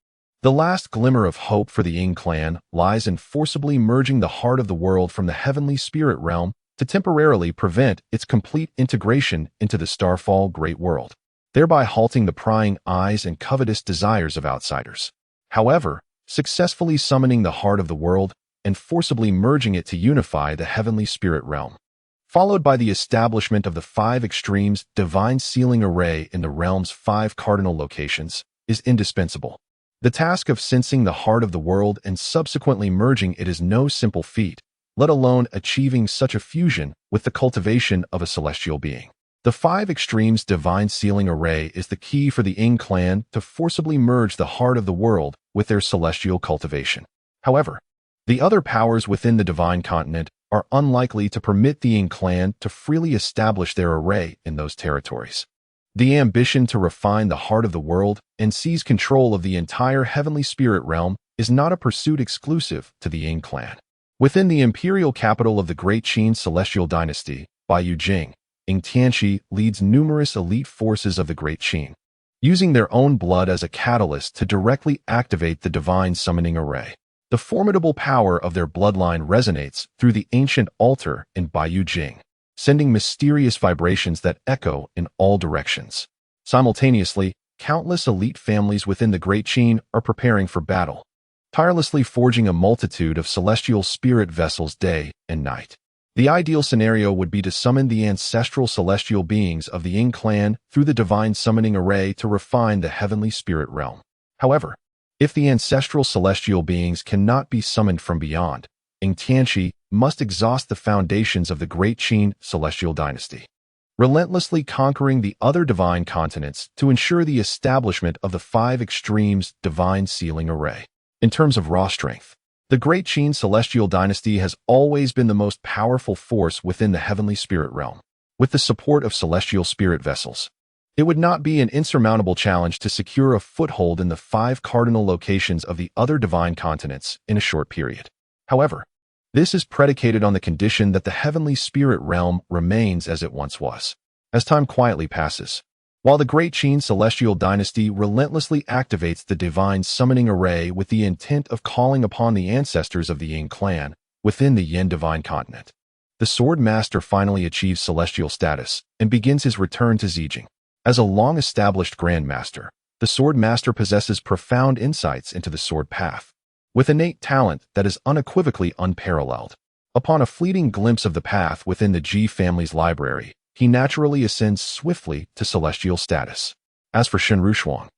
the last glimmer of hope for the Ing clan lies in forcibly merging the heart of the world from the heavenly spirit realm to temporarily prevent its complete integration into the Starfall great world, thereby halting the prying eyes and covetous desires of outsiders. However, successfully summoning the heart of the world and forcibly merging it to unify the heavenly spirit realm, followed by the establishment of the five extremes divine sealing array in the realm's 5 cardinal locations, is indispensable. The task of sensing the heart of the world and subsequently merging it is no simple feat, let alone achieving such a fusion with the cultivation of a celestial being. The 5 extremes divine sealing array is the key for the Ing clan to forcibly merge the heart of the world with their celestial cultivation. However, the other powers within the divine continent are unlikely to permit the Ing clan to freely establish their array in those territories. The ambition to refine the heart of the world and seize control of the entire heavenly spirit realm is not a pursuit exclusive to the Ing clan. Within the imperial capital of the Great Qin Celestial Dynasty, Baiyu Jing, Ing Tianxi leads numerous elite forces of the Great Qin, using their own blood as a catalyst to directly activate the divine summoning array. The formidable power of their bloodline resonates through the ancient altar in Baiyu Jing, sending mysterious vibrations that echo in all directions. Simultaneously, countless elite families within the Great Qin are preparing for battle, tirelessly forging a multitude of celestial spirit vessels day and night. The ideal scenario would be to summon the ancestral celestial beings of the Yin clan through the divine summoning array to refine the heavenly spirit realm. However, if the ancestral celestial beings cannot be summoned from beyond, Yin must exhaust the foundations of the Great Qin celestial dynasty, relentlessly conquering the other divine continents to ensure the establishment of the 5 extremes divine sealing array. In terms of raw strength, the Great Qin celestial dynasty has always been the most powerful force within the heavenly spirit realm. With the support of celestial spirit vessels, it would not be an insurmountable challenge to secure a foothold in the 5 cardinal locations of the other divine continents in a short period. However, this is predicated on the condition that the heavenly spirit realm remains as it once was. As time quietly passes, while the Great Qin celestial dynasty relentlessly activates the divine summoning array with the intent of calling upon the ancestors of the Yin clan within the Yin divine continent, the Sword Master finally achieves celestial status and begins his return to Zijing. As a long-established Grand Master, the Sword Master possesses profound insights into the sword path, with innate talent that is unequivocally unparalleled. Upon a fleeting glimpse of the path within the Jie family's library, he naturally ascends swiftly to celestial status. As for Shen Rushuang,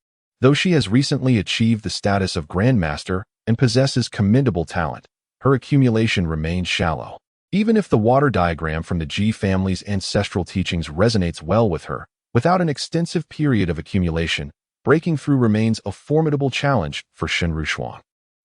though she has recently achieved the status of Grandmaster and possesses commendable talent, her accumulation remains shallow. Even if the water diagram from the Jie family's ancestral teachings resonates well with her, without an extensive period of accumulation, breaking through remains a formidable challenge for Shen Rushuang.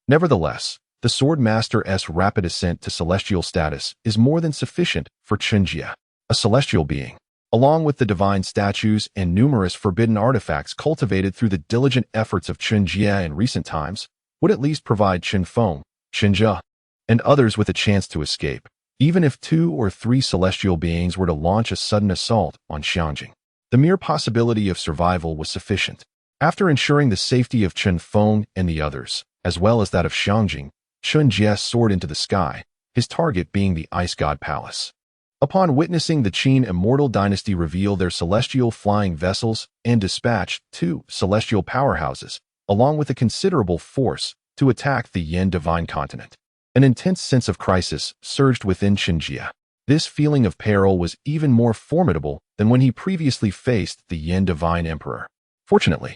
Nevertheless, the Sword Master's rapid ascent to celestial status is more than sufficient for Chen Jie, a celestial being, along with the divine statues and numerous forbidden artifacts cultivated through the diligent efforts of Chen Jie in recent times, would at least provide Chen Feng, Chen Jie, and others with a chance to escape, even if 2 or 3 celestial beings were to launch a sudden assault on Xiangjing. The mere possibility of survival was sufficient. After ensuring the safety of Chen Feng and the others, as well as that of Xiangjing, Chen Jie soared into the sky, his target being the Ice God Palace. Upon witnessing the Qin Immortal Dynasty reveal their celestial flying vessels and dispatch 2 celestial powerhouses, along with a considerable force, to attack the Yin Divine Continent, an intense sense of crisis surged within Chen Jie. This feeling of peril was even more formidable than when he previously faced the Yin Divine Emperor. Fortunately,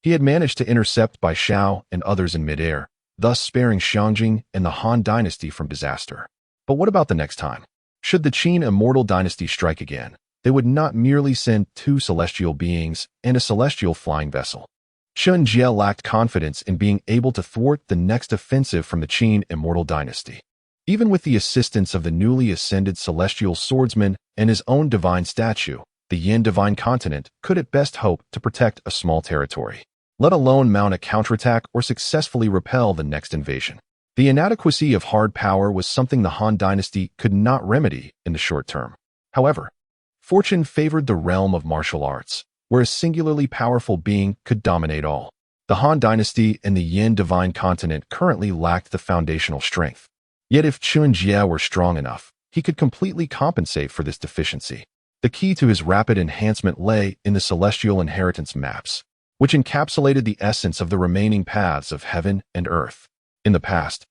he had managed to intercept Bai Xiao and others in midair, thus sparing Xiangjing and the Han Dynasty from disaster. But what about the next time? Should the Qin Immortal Dynasty strike again, they would not merely send 2 celestial beings and a celestial flying vessel. Chen Jie lacked confidence in being able to thwart the next offensive from the Qin Immortal Dynasty. Even with the assistance of the newly ascended celestial swordsman and his own divine statue, the Yin Divine Continent could at best hope to protect a small territory, let alone mount a counterattack or successfully repel the next invasion. The inadequacy of hard power was something the Han Dynasty could not remedy in the short term. However, fortune favored the realm of martial arts, where a singularly powerful being could dominate all. The Han Dynasty and the Yin Divine Continent currently lacked the foundational strength. Yet if Chen Jie were strong enough, he could completely compensate for this deficiency. The key to his rapid enhancement lay in the celestial inheritance maps, which encapsulated the essence of the remaining paths of heaven and earth. In the past,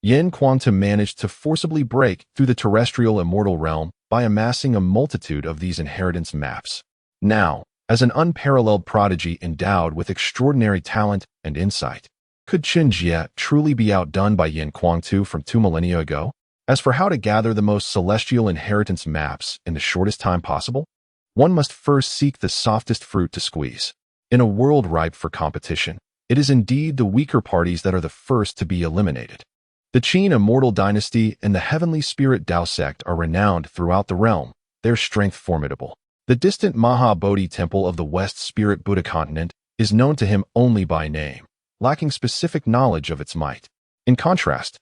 Yin Quantum managed to forcibly break through the terrestrial immortal realm by amassing a multitude of these inheritance maps. Now, as an unparalleled prodigy endowed with extraordinary talent and insight, could Chen Jie truly be outdone by Yin Quangtu from 2 millennia ago? As for how to gather the most celestial inheritance maps in the shortest time possible, one must first seek the softest fruit to squeeze. In a world ripe for competition, it is indeed the weaker parties that are the first to be eliminated. The Qin Immortal Dynasty and the Heavenly Spirit Dao sect are renowned throughout the realm, their strength formidable. The distant Maha Bodhi Temple of the West Spirit Buddha continent is known to him only by name, lacking specific knowledge of its might. In contrast,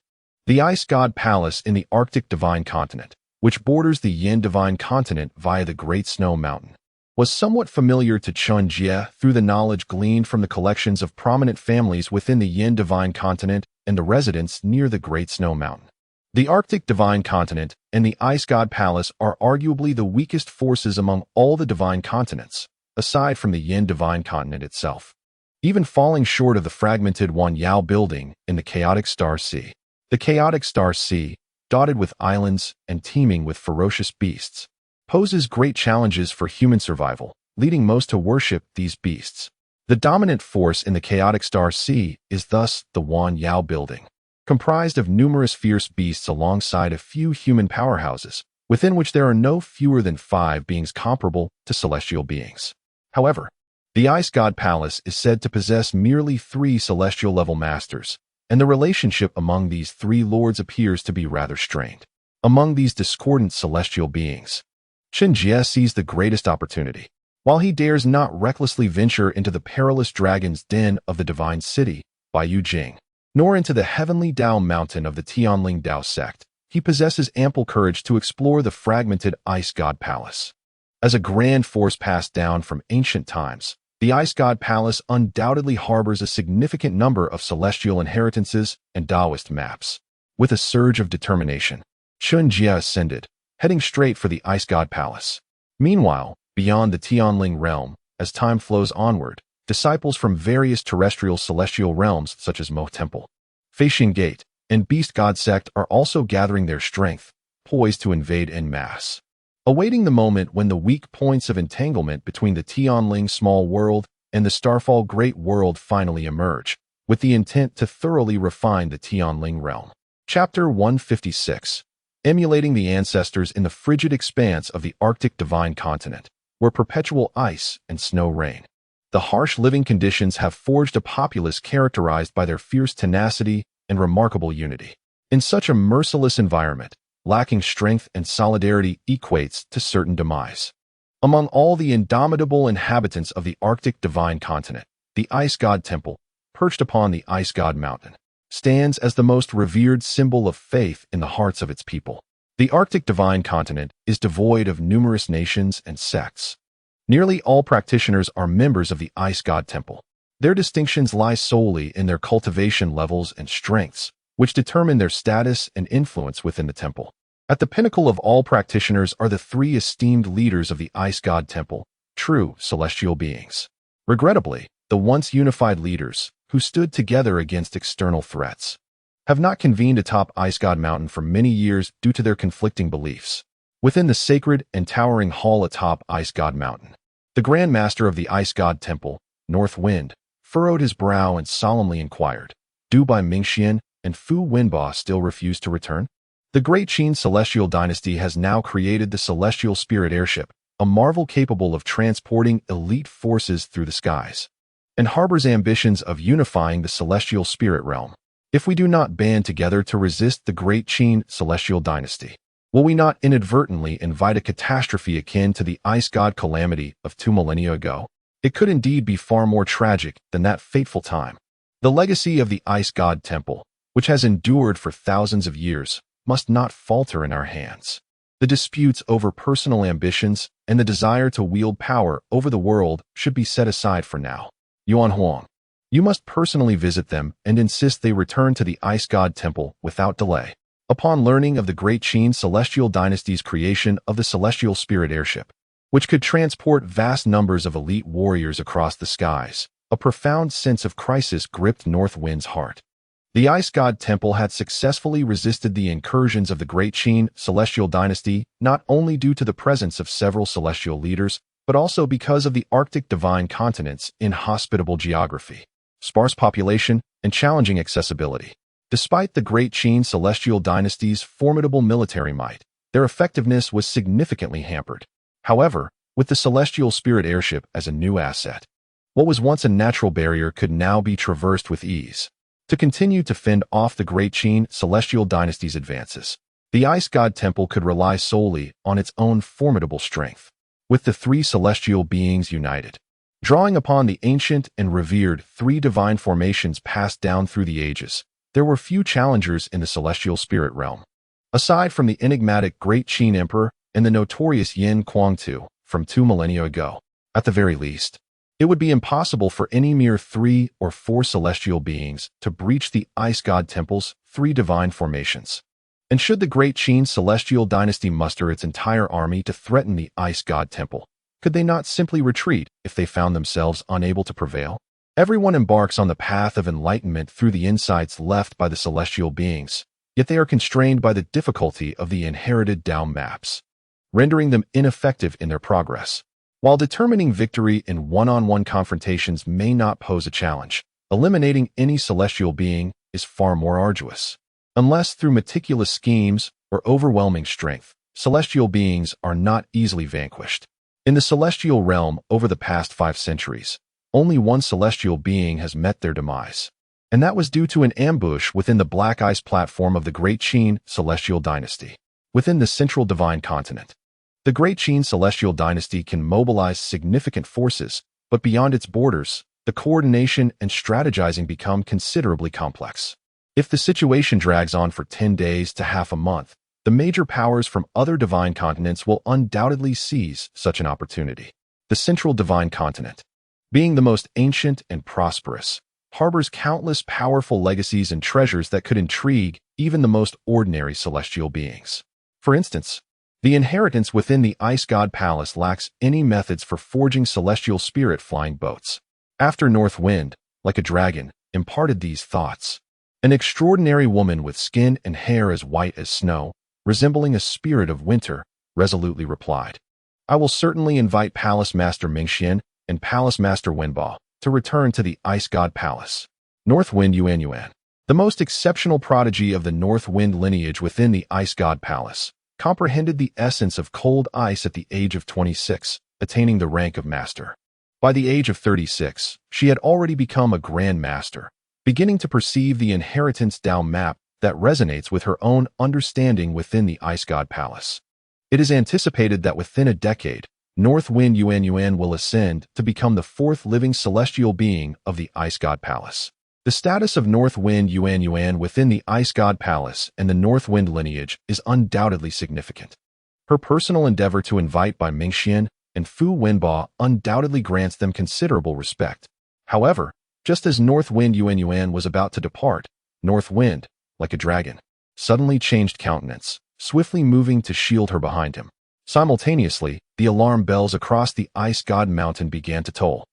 the Ice God Palace in the Arctic Divine Continent, which borders the Yin Divine Continent via the Great Snow Mountain, was somewhat familiar to Chen Jie through the knowledge gleaned from the collections of prominent families within the Yin Divine Continent and the residents near the Great Snow Mountain. The Arctic Divine Continent and the Ice God Palace are arguably the weakest forces among all the divine continents, aside from the Yin Divine Continent itself, even falling short of the fragmented Wan Yao building in the Chaotic Star Sea. The Chaotic Star Sea, dotted with islands and teeming with ferocious beasts, poses great challenges for human survival, leading most to worship these beasts. The dominant force in the chaotic star sea is thus the Wan Yao building, comprised of numerous fierce beasts alongside a few human powerhouses, within which there are no fewer than 5 beings comparable to celestial beings. However, the Ice God Palace is said to possess merely 3 celestial-level masters, and the relationship among these 3 lords appears to be rather strained. Among these discordant celestial beings, Chen Jie sees the greatest opportunity. While he dares not recklessly venture into the perilous dragon's den of the divine city, Baiyu Jing, nor into the heavenly Dao mountain of the Tianling Dao sect, he possesses ample courage to explore the fragmented Ice God Palace. As a grand force passed down from ancient times, the Ice God Palace undoubtedly harbors a significant number of celestial inheritances and Taoist maps. With a surge of determination, Chen Jie ascended, heading straight for the Ice God Palace. Meanwhile, beyond the Tianling realm, as time flows onward, disciples from various terrestrial celestial realms such as Mo Temple, Feixing Gate, and Beast God Sect are also gathering their strength, poised to invade en masse. Awaiting the moment when the weak points of entanglement between the Tianling small world and the Starfall great world finally emerge, with the intent to thoroughly refine the Tianling realm. Chapter 156. Emulating the ancestors in the frigid expanse of the Arctic divine continent, where perpetual ice and snow reign. The harsh living conditions have forged a populace characterized by their fierce tenacity and remarkable unity. In such a merciless environment, lacking strength and solidarity equates to certain demise. Among all the indomitable inhabitants of the Arctic divine continent, the Ice God Temple, perched upon the Ice God Mountain, stands as the most revered symbol of faith in the hearts of its people. The Arctic divine continent is devoid of numerous nations and sects. Nearly all practitioners are members of the Ice God Temple. Their distinctions lie solely in their cultivation levels and strengths, which determine their status and influence within the temple. At the pinnacle of all practitioners are the 3 esteemed leaders of the Ice God Temple, true celestial beings. Regrettably, the once unified leaders, who stood together against external threats, have not convened atop Ice God Mountain for many years due to their conflicting beliefs. Within the sacred and towering hall atop Ice God Mountain, the Grand Master of the Ice God Temple, North Wind, furrowed his brow and solemnly inquired, "Do Bai Mingxian and Fu Wenba still refuse to return?" The Great Qin Celestial Dynasty has now created the Celestial Spirit Airship, a marvel capable of transporting elite forces through the skies, and harbors ambitions of unifying the Celestial Spirit Realm. If we do not band together to resist the Great Qin Celestial Dynasty, will we not inadvertently invite a catastrophe akin to the Ice God calamity of 2 millennia ago? It could indeed be far more tragic than that fateful time. The legacy of the Ice God Temple, which has endured for thousands of years, must not falter in our hands. The disputes over personal ambitions and the desire to wield power over the world should be set aside for now. Yuan Huang, you must personally visit them and insist they return to the Ice God Temple without delay. Upon learning of the Great Qin Celestial Dynasty's creation of the Celestial Spirit Airship, which could transport vast numbers of elite warriors across the skies, a profound sense of crisis gripped North Wind's heart. The Ice God Temple had successfully resisted the incursions of the Great Qin Celestial Dynasty not only due to the presence of several celestial leaders, but also because of the Arctic divine continent's inhospitable geography, sparse population, and challenging accessibility. Despite the Great Qin Celestial Dynasty's formidable military might, their effectiveness was significantly hampered. However, with the Celestial Spirit Airship as a new asset, what was once a natural barrier could now be traversed with ease. To continue to fend off the Great Qin Celestial Dynasty's advances, the Ice God Temple could rely solely on its own formidable strength. With the 3 celestial beings united, drawing upon the ancient and revered 3 divine formations passed down through the ages, there were few challengers in the celestial spirit realm. Aside from the enigmatic Great Qin Emperor and the notorious Yin Kuang-tu from 2 millennia ago, at the very least, it would be impossible for any mere 3 or 4 celestial beings to breach the Ice God Temple's 3 divine formations. And should the Great Qin Celestial Dynasty muster its entire army to threaten the Ice God Temple, could they not simply retreat if they found themselves unable to prevail? Everyone embarks on the path of enlightenment through the insights left by the celestial beings, yet they are constrained by the difficulty of the inherited Tao maps, rendering them ineffective in their progress. While determining victory in one-on-one confrontations may not pose a challenge, eliminating any celestial being is far more arduous. Unless through meticulous schemes or overwhelming strength, celestial beings are not easily vanquished. In the celestial realm over the past 5 centuries, only one celestial being has met their demise, and that was due to an ambush within the black ice platform of the Great Qin Celestial Dynasty, within the central divine continent. The Great Qin Celestial Dynasty can mobilize significant forces, but beyond its borders, the coordination and strategizing become considerably complex. If the situation drags on for 10 days to half a month, the major powers from other divine continents will undoubtedly seize such an opportunity. The central divine continent, being the most ancient and prosperous, harbors countless powerful legacies and treasures that could intrigue even the most ordinary celestial beings. For instance, the inheritance within the Ice God Palace lacks any methods for forging celestial spirit flying boats. After North Wind, like a dragon, imparted these thoughts, an extraordinary woman with skin and hair as white as snow, resembling a spirit of winter, resolutely replied, "I will certainly invite Palace Master Mingxian and Palace Master Wenbao to return to the Ice God Palace." North Wind Yuan, the most exceptional prodigy of the North Wind lineage within the Ice God Palace, comprehended the essence of cold ice at the age of 26, attaining the rank of master. By the age of 36, she had already become a Grand Master, beginning to perceive the inheritance Tao map that resonates with her own understanding within the Ice God Palace. It is anticipated that within a decade, North Wind Yuan will ascend to become the 4th living celestial being of the Ice God Palace. The status of North Wind Yuan within the Ice God Palace and the North Wind lineage is undoubtedly significant. Her personal endeavor to invite by Mingxian and Fu Wenbao undoubtedly grants them considerable respect. However, just as North Wind Yuan was about to depart, North Wind, like a dragon, suddenly changed countenance, swiftly moving to shield her behind him. Simultaneously, the alarm bells across the Ice God Mountain began to toll.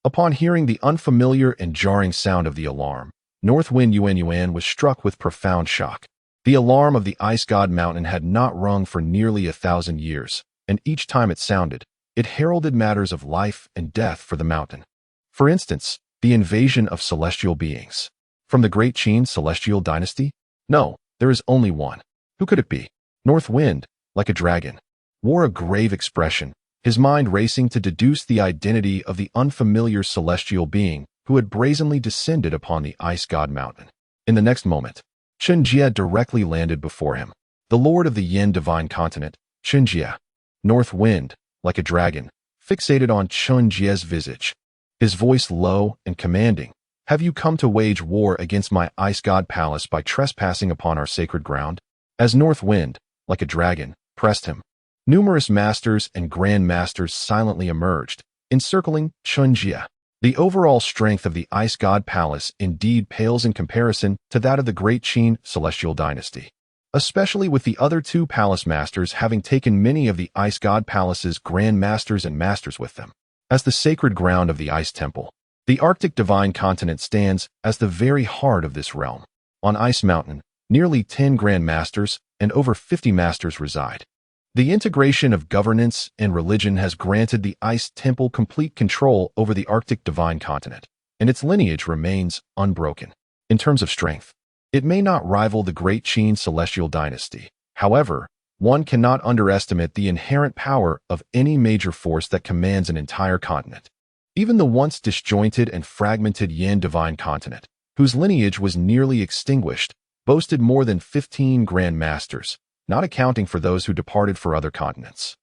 Upon hearing the unfamiliar and jarring sound of the alarm, North Wind Yuan was struck with profound shock. The alarm of the Ice God Mountain had not rung for nearly 1,000 years, and each time it sounded, it heralded matters of life and death for the mountain. For instance, the invasion of celestial beings. From the Great Qin Celestial Dynasty? No, there is only one. Who could it be? North Wind, like a dragon, wore a grave expression, his mind racing to deduce the identity of the unfamiliar celestial being who had brazenly descended upon the Ice God Mountain. In the next moment, Chen Jie directly landed before him, the lord of the Yin divine continent, Chen Jie. North Wind, like a dragon, fixated on Chen Jie's visage, his voice low and commanding. "Have you come to wage war against my Ice God Palace by trespassing upon our sacred ground?" As North Wind, like a dragon, pressed him, numerous masters and grand masters silently emerged, encircling Chen Jie. The overall strength of the Ice God Palace indeed pales in comparison to that of the Great Qin Celestial Dynasty, especially with the other 2 palace masters having taken many of the Ice God Palace's grand masters and masters with them. As the sacred ground of the Ice Temple, the Arctic Divine Continent stands as the very heart of this realm. On Ice Mountain, nearly 10 Grand Masters and over 50 Masters reside. The integration of governance and religion has granted the Ice Temple complete control over the Arctic Divine Continent, and its lineage remains unbroken. In terms of strength, it may not rival the Great Qin Celestial Dynasty. However, one cannot underestimate the inherent power of any major force that commands an entire continent. Even the once disjointed and fragmented Yin Divine Continent, whose lineage was nearly extinguished, boasted more than 15 Grand Masters, not accounting for those who departed for other continents.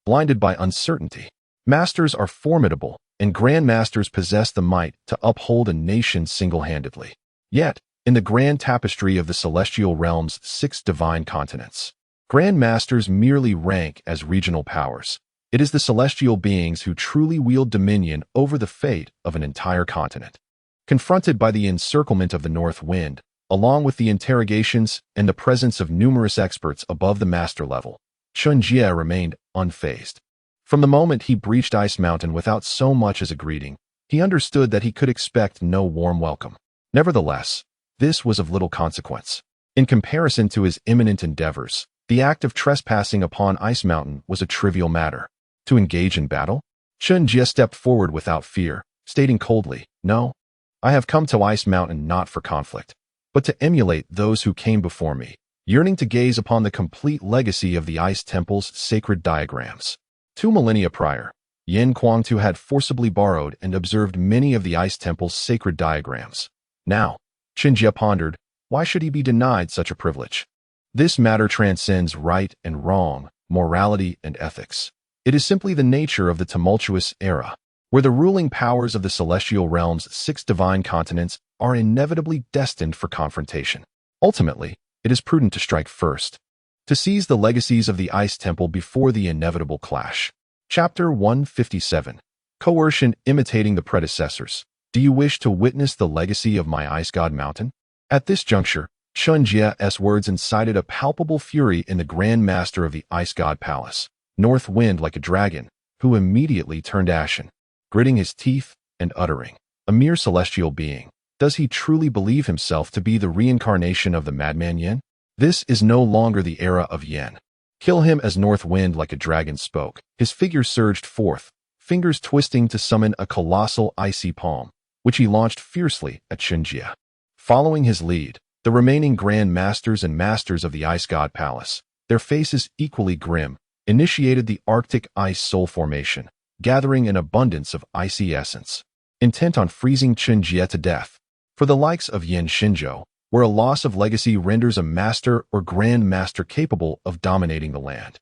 Blinded by uncertainty, masters are formidable, and Grand Masters possess the might to uphold a nation single-handedly. Yet, in the grand tapestry of the celestial realm's 6 divine continents, Grand Masters merely rank as regional powers. It is the celestial beings who truly wield dominion over the fate of an entire continent. Confronted by the encirclement of the North Wind, along with the interrogations and the presence of numerous experts above the master level, Chen Jie remained unfazed. From the moment he breached Ice Mountain without so much as a greeting, he understood that he could expect no warm welcome. Nevertheless, this was of little consequence. In comparison to his imminent endeavors, the act of trespassing upon Ice Mountain was a trivial matter. To engage in battle? Chen Jie stepped forward without fear, stating coldly, "No, I have come to Ice Mountain not for conflict, but to emulate those who came before me, yearning to gaze upon the complete legacy of the Ice Temple's sacred diagrams." 2 millennia prior, Yin Kuangtu had forcibly borrowed and observed many of the Ice Temple's sacred diagrams. Now, Chen Jie pondered, why should he be denied such a privilege? This matter transcends right and wrong, morality and ethics. It is simply the nature of the tumultuous era, where the ruling powers of the celestial realm's 6 divine continents are inevitably destined for confrontation. Ultimately, it is prudent to strike first, to seize the legacies of the Ice Temple before the inevitable clash. Chapter 157. Coercion imitating the predecessors. Do you wish to witness the legacy of my Ice God Mountain? At this juncture, Chen Jie's words incited a palpable fury in the Grand Master of the Ice God Palace, North Wind like a dragon, who immediately turned ashen, gritting his teeth and uttering, "A mere celestial being. Does he truly believe himself to be the reincarnation of the madman Yin? This is no longer the era of Yin. Kill him." As North Wind like a dragon spoke, his figure surged forth, fingers twisting to summon a colossal icy palm, which he launched fiercely at Chen Jie. Following his lead, the remaining Grand Masters and Masters of the Ice God Palace, their faces equally grim, initiated the Arctic Ice Soul Formation, gathering an abundance of icy essence, intent on freezing Chen Jie to death. For the likes of Yin Xinzhou, where a loss of legacy renders a master or grand master capable of dominating the land.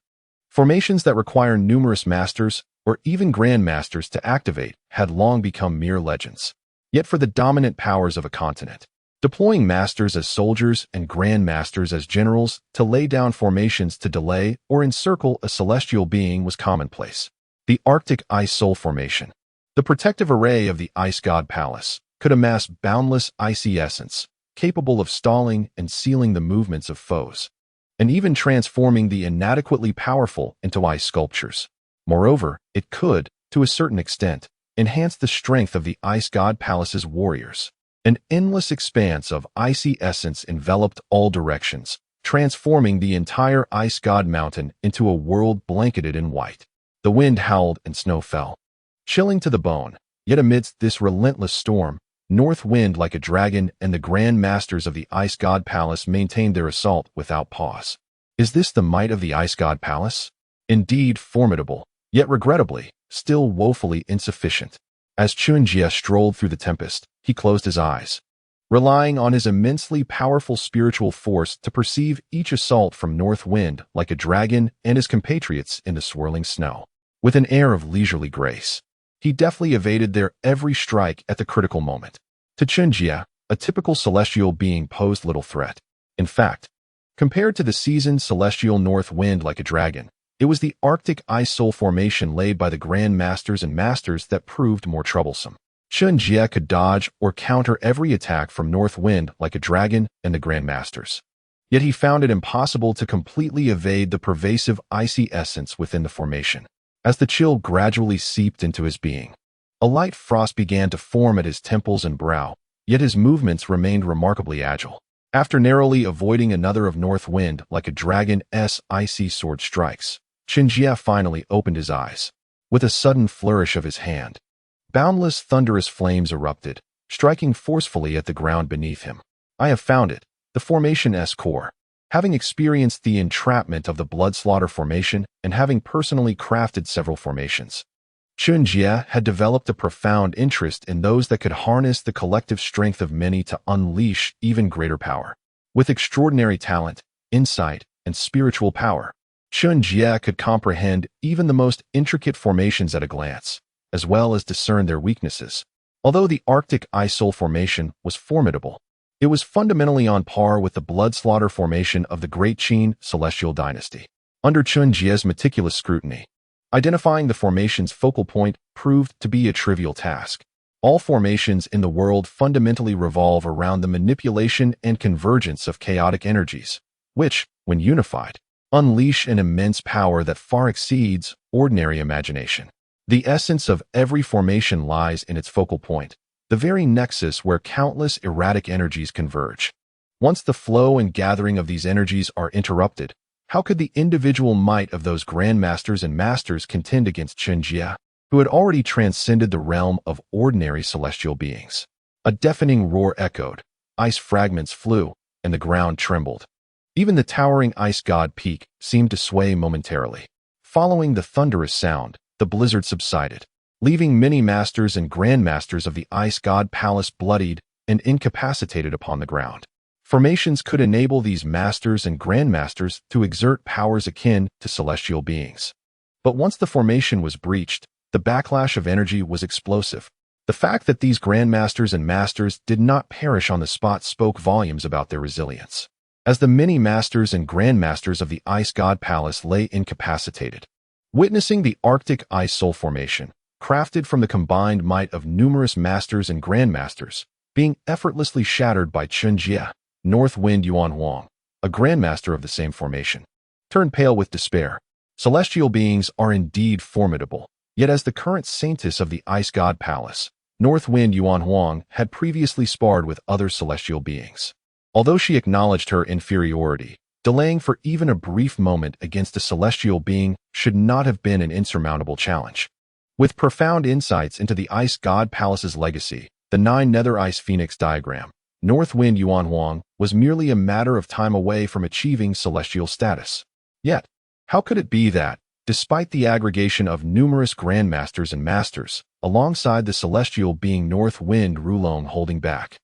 Formations that require numerous masters or even grand masters to activate had long become mere legends. Yet for the dominant powers of a continent, deploying masters as soldiers and grand masters as generals to lay down formations to delay or encircle a celestial being was commonplace. The Arctic Ice Soul Formation, the protective array of the Ice God Palace, could amass boundless icy essence, capable of stalling and sealing the movements of foes, and even transforming the inadequately powerful into ice sculptures. Moreover, it could, to a certain extent, enhance the strength of the Ice God Palace's warriors. An endless expanse of icy essence enveloped all directions, transforming the entire Ice God Mountain into a world blanketed in white. The wind howled and snow fell, chilling to the bone. Yet amidst this relentless storm, North Wind like a dragon and the Grand Masters of the Ice God Palace maintained their assault without pause. Is this the might of the Ice God Palace? Indeed formidable, yet regrettably, still woefully insufficient. As Chen Jie strolled through the tempest, he closed his eyes, relying on his immensely powerful spiritual force to perceive each assault from North Wind like a dragon and his compatriots in the swirling snow. With an air of leisurely grace, he deftly evaded their every strike at the critical moment. To Chen Jie, a typical celestial being posed little threat. In fact, compared to the seasoned celestial North Wind like a dragon, it was the Arctic Ice Soul Formation laid by the Grand Masters and Masters that proved more troublesome. Chen Jie could dodge or counter every attack from North Wind like a dragon and the Grand Masters. Yet he found it impossible to completely evade the pervasive icy essence within the formation. As the chill gradually seeped into his being, a light frost began to form at his temples and brow, yet his movements remained remarkably agile. After narrowly avoiding another of North Wind like a dragon's icy sword strikes, Chen Jie finally opened his eyes. With a sudden flourish of his hand, boundless thunderous flames erupted, striking forcefully at the ground beneath him. I have found it, the formation's core. Having experienced the entrapment of the Blood Slaughter Formation and having personally crafted several formations, Chen Jie had developed a profound interest in those that could harness the collective strength of many to unleash even greater power. With extraordinary talent, insight, and spiritual power, Chen Jie could comprehend even the most intricate formations at a glance, as well as discern their weaknesses. Although the Arctic Ice Soul Formation was formidable, it was fundamentally on par with the Blood Slaughter Formation of the Great Qin Celestial Dynasty. Under Chen Jie's meticulous scrutiny, identifying the formation's focal point proved to be a trivial task. All formations in the world fundamentally revolve around the manipulation and convergence of chaotic energies, which, when unified, unleash an immense power that far exceeds ordinary imagination. The essence of every formation lies in its focal point, the very nexus where countless erratic energies converge. Once the flow and gathering of these energies are interrupted, how could the individual might of those grandmasters and masters contend against Chen Jie, who had already transcended the realm of ordinary celestial beings? A deafening roar echoed, ice fragments flew, and the ground trembled. Even the towering ice god peak seemed to sway momentarily. Following the thunderous sound, the blizzard subsided, leaving many masters and grandmasters of the ice god palace bloodied and incapacitated upon the ground. Formations could enable these masters and grandmasters to exert powers akin to celestial beings. But once the formation was breached, the backlash of energy was explosive. The fact that these grandmasters and masters did not perish on the spot spoke volumes about their resilience. As the many masters and grandmasters of the ice god palace lay incapacitated, witnessing the Arctic ice soul formation, crafted from the combined might of numerous masters and grandmasters, being effortlessly shattered by Chen Jie, North Wind Yuan Huang, a grandmaster of the same formation, turned pale with despair. Celestial beings are indeed formidable, yet as the current saintess of the ice god palace, North Wind Yuan Huang had previously sparred with other celestial beings. Although she acknowledged her inferiority, delaying for even a brief moment against a celestial being should not have been an insurmountable challenge. With profound insights into the ice god palace's legacy, the 9 Nether Ice Phoenix diagram, North Wind Yuan Huang was merely a matter of time away from achieving celestial status. Yet, how could it be that, despite the aggregation of numerous grandmasters and masters, alongside the celestial being North Wind Rulong holding back,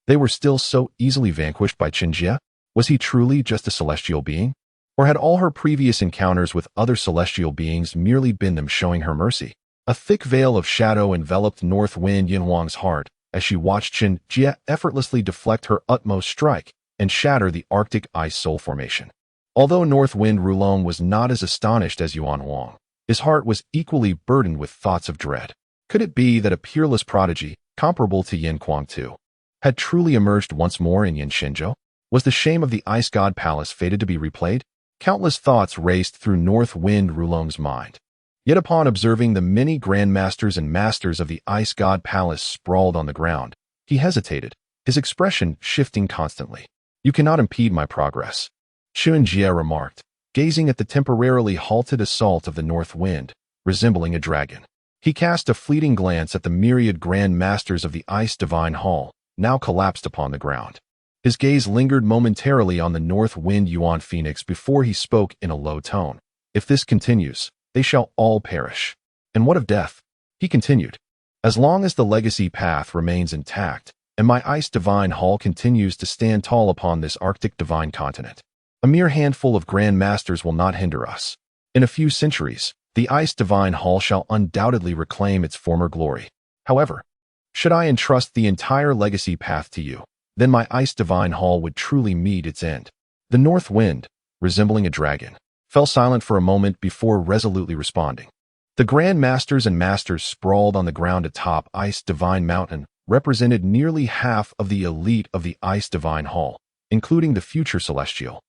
they were still so easily vanquished by Chen Jie? Was he truly just a celestial being? Or had all her previous encounters with other celestial beings merely been them showing her mercy? A thick veil of shadow enveloped North Wind Yin Huang's heart as she watched Chen Jie effortlessly deflect her utmost strike and shatter the Arctic ice soul formation. Although North Wind Rulong was not as astonished as Yuan Huang, his heart was equally burdened with thoughts of dread. Could it be that a peerless prodigy, comparable to Yin Kuang-tu, had truly emerged once more in Yin Shenzhou? Was the shame of the Ice God Palace fated to be replayed? Countless thoughts raced through North Wind Rulong's mind. Yet upon observing the many grandmasters and masters of the Ice God Palace sprawled on the ground, he hesitated, his expression shifting constantly. "You cannot impede my progress," Chen Jie remarked, gazing at the temporarily halted assault of the North Wind, resembling a dragon. He cast a fleeting glance at the myriad grand masters of the Ice Divine Hall, now collapsed upon the ground. His gaze lingered momentarily on the North Wind Yuan Phoenix before he spoke in a low tone. "If this continues, they shall all perish." "And what of death?" he continued. "As long as the legacy path remains intact, and my Ice Divine Hall continues to stand tall upon this Arctic divine continent, a mere handful of grand masters will not hinder us. In a few centuries, the Ice Divine Hall shall undoubtedly reclaim its former glory. However, should I entrust the entire legacy path to you, then my Ice Divine Hall would truly meet its end." The North Wind, resembling a dragon, fell silent for a moment before resolutely responding. The Grand Masters and Masters sprawled on the ground atop Ice Divine Mountain represented nearly half of the elite of the Ice Divine Hall, including the future Celestial,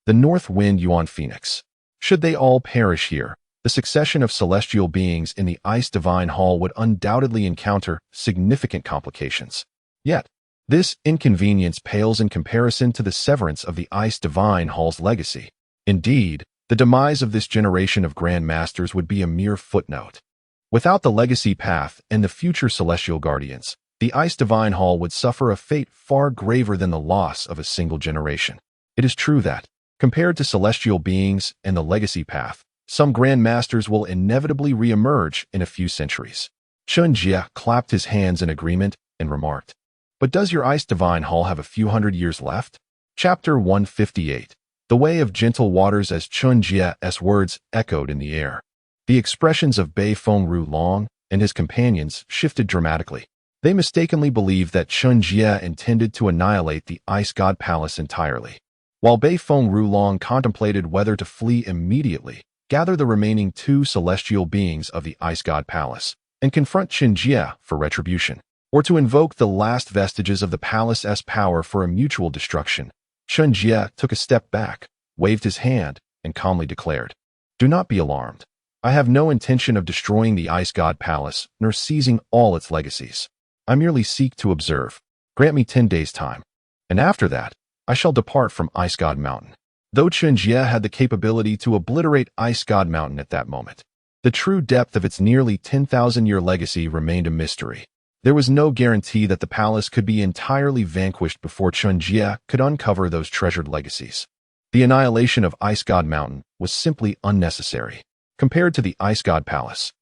the North Wind Yuan Phoenix. Should they all perish here, the succession of celestial beings in the Ice Divine Hall would undoubtedly encounter significant complications. Yet, this inconvenience pales in comparison to the severance of the Ice Divine Hall's legacy. Indeed, the demise of this generation of Grand Masters would be a mere footnote. Without the legacy path and the future Celestial Guardians, the Ice Divine Hall would suffer a fate far graver than the loss of a single generation. It is true that, compared to celestial beings and the legacy path, some Grand Masters will inevitably re-emerge in a few centuries. Chen Jie clapped his hands in agreement and remarked, "But does your Ice Divine Hall have a few hundred years left?" Chapter 158. The Way of Gentle Waters. As Chen Jie's words echoed in the air, the expressions of Bei Feng Long and his companions shifted dramatically. They mistakenly believed that Chen Jie intended to annihilate the Ice God Palace entirely, while Bei Feng Long contemplated whether to flee immediately, gather the remaining 2 celestial beings of the Ice God Palace, and confront Chen Jie for retribution, or to invoke the last vestiges of the palace's power for a mutual destruction. Chen Jie took a step back, waved his hand, and calmly declared, "Do not be alarmed. I have no intention of destroying the Ice God Palace, nor seizing all its legacies. I merely seek to observe. Grant me 10 days' time. And after that, I shall depart from Ice God Mountain. Though Chen Jie had the capability to obliterate Ice God Mountain at that moment, the true depth of its nearly 10,000-year legacy remained a mystery. There was no guarantee that the palace could be entirely vanquished before Chen Jie could uncover those treasured legacies. The annihilation of Ice God Mountain was simply unnecessary compared to the Ice God Palace.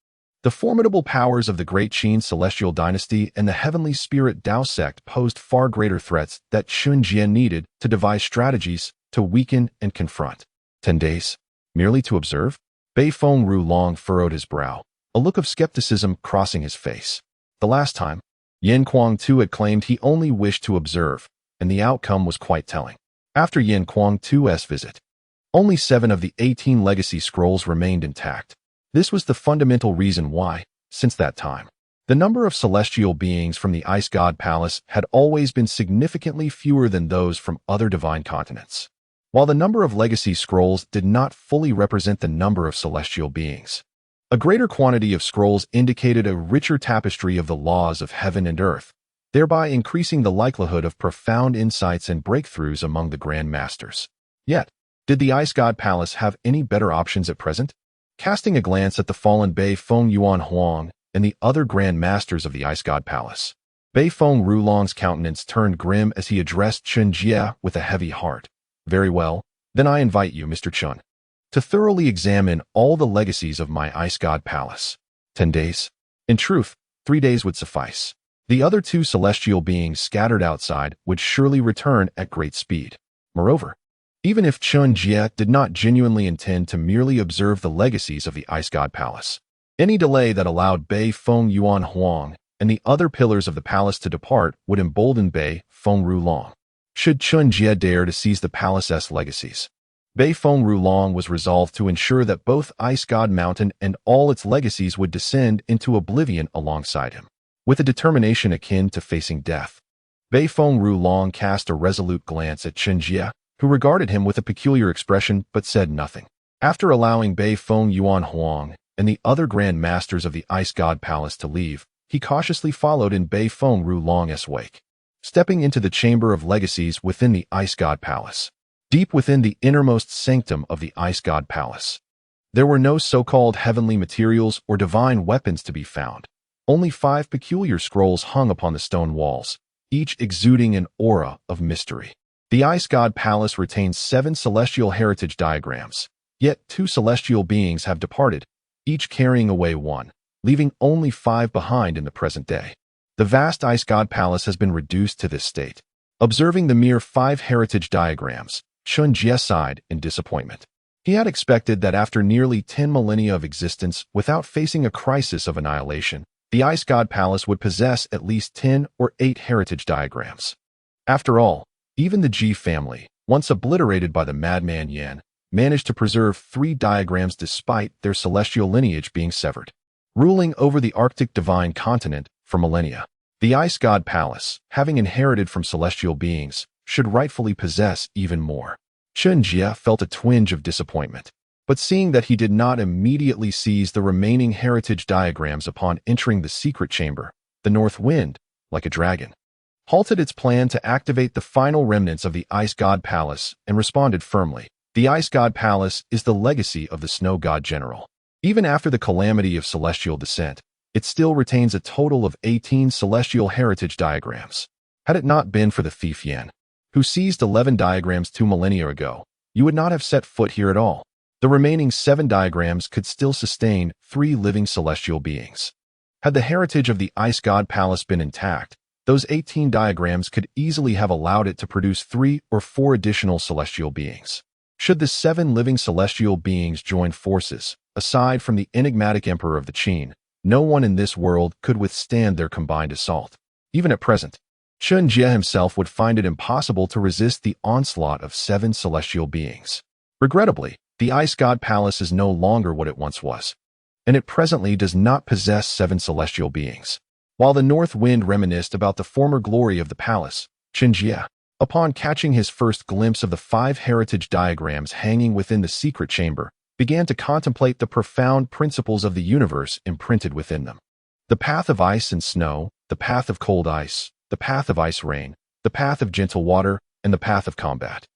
The formidable powers of the Great Qin Celestial Dynasty and the Heavenly Spirit Dao sect posed far greater threats that Chen Jie needed to devise strategies to weaken and confront. 10 days? Merely to observe? Bei Feng Rulong furrowed his brow, a look of skepticism crossing his face. The last time, Yan Kuang-tu had claimed he only wished to observe, and the outcome was quite telling. After Yan Kuang-tu's visit, only 7 of the 18 legacy scrolls remained intact. This was the fundamental reason why, since that time, the number of celestial beings from the Ice God Palace had always been significantly fewer than those from other divine continents. While the number of legacy scrolls did not fully represent the number of celestial beings, a greater quantity of scrolls indicated a richer tapestry of the laws of heaven and earth, thereby increasing the likelihood of profound insights and breakthroughs among the Grand Masters. Yet, did the Ice God Palace have any better options at present? Casting a glance at the fallen Bei Feng Yuan Huang and the other Grand Masters of the Ice God Palace, Bei Feng Rulong's countenance turned grim as he addressed Chen Jie with a heavy heart. Very well, then I invite you, Mr. Chen, to thoroughly examine all the legacies of my Ice God Palace. 10 days? In truth, 3 days would suffice. The other 2 celestial beings scattered outside would surely return at great speed. Moreover, even if Chen Jie did not genuinely intend to merely observe the legacies of the Ice God Palace, any delay that allowed Bei Feng Yuan Huang and the other pillars of the palace to depart would embolden Bei Feng Rulong. Should Chen Jie dare to seize the palace's legacies, Bei Feng Rulong was resolved to ensure that both Ice God Mountain and all its legacies would descend into oblivion alongside him. With a determination akin to facing death, Bei Feng Rulong cast a resolute glance at Chen Jie, who regarded him with a peculiar expression but said nothing. After allowing Bei Feng Yuan Huang and the other Grand Masters of the Ice God Palace to leave, he cautiously followed in Bei Feng Rulong's wake. Stepping into the Chamber of Legacies within the Ice God Palace, deep within the innermost sanctum of the Ice God Palace, there were no so-called heavenly materials or divine weapons to be found. Only 5 peculiar scrolls hung upon the stone walls, each exuding an aura of mystery. The Ice God Palace retains 7 celestial heritage diagrams, yet 2 celestial beings have departed, each carrying away 1, leaving only 5 behind in the present day. The vast Ice God Palace has been reduced to this state. Observing the mere 5 heritage diagrams, Chen Jie sighed in disappointment. He had expected that after nearly 10 millennia of existence without facing a crisis of annihilation, the Ice God Palace would possess at least 10 or 8 heritage diagrams. After all, even the Jie family, once obliterated by the madman Yan, managed to preserve 3 diagrams despite their celestial lineage being severed. Ruling over the Arctic divine continent for millennia, the Ice God Palace, having inherited from celestial beings, should rightfully possess even more. Chen Jie felt a twinge of disappointment, but seeing that he did not immediately seize the remaining heritage diagrams upon entering the secret chamber, the North Wind, like a dragon, halted its plan to activate the final remnants of the Ice God Palace and responded firmly. The Ice God Palace is the legacy of the Snow God General. Even after the calamity of celestial descent, it still retains a total of 18 celestial heritage diagrams. Had it not been for the thief Yan, who seized 11 diagrams 2 millennia ago, you would not have set foot here at all. The remaining 7 diagrams could still sustain 3 living celestial beings. Had the heritage of the Ice God Palace been intact, those 18 diagrams could easily have allowed it to produce 3 or 4 additional celestial beings. Should the 7 living celestial beings join forces, aside from the enigmatic Emperor of the Qin, no one in this world could withstand their combined assault. Even at present, Chen Jie himself would find it impossible to resist the onslaught of 7 celestial beings. Regrettably, the Ice God Palace is no longer what it once was, and it presently does not possess 7 celestial beings. While the North Wind reminisced about the former glory of the palace, Chen Jie, upon catching his first glimpse of the 5 heritage diagrams hanging within the secret chamber, began to contemplate the profound principles of the universe imprinted within them. The path of ice and snow, the path of cold ice, the path of ice rain, the path of gentle water, and the path of combat.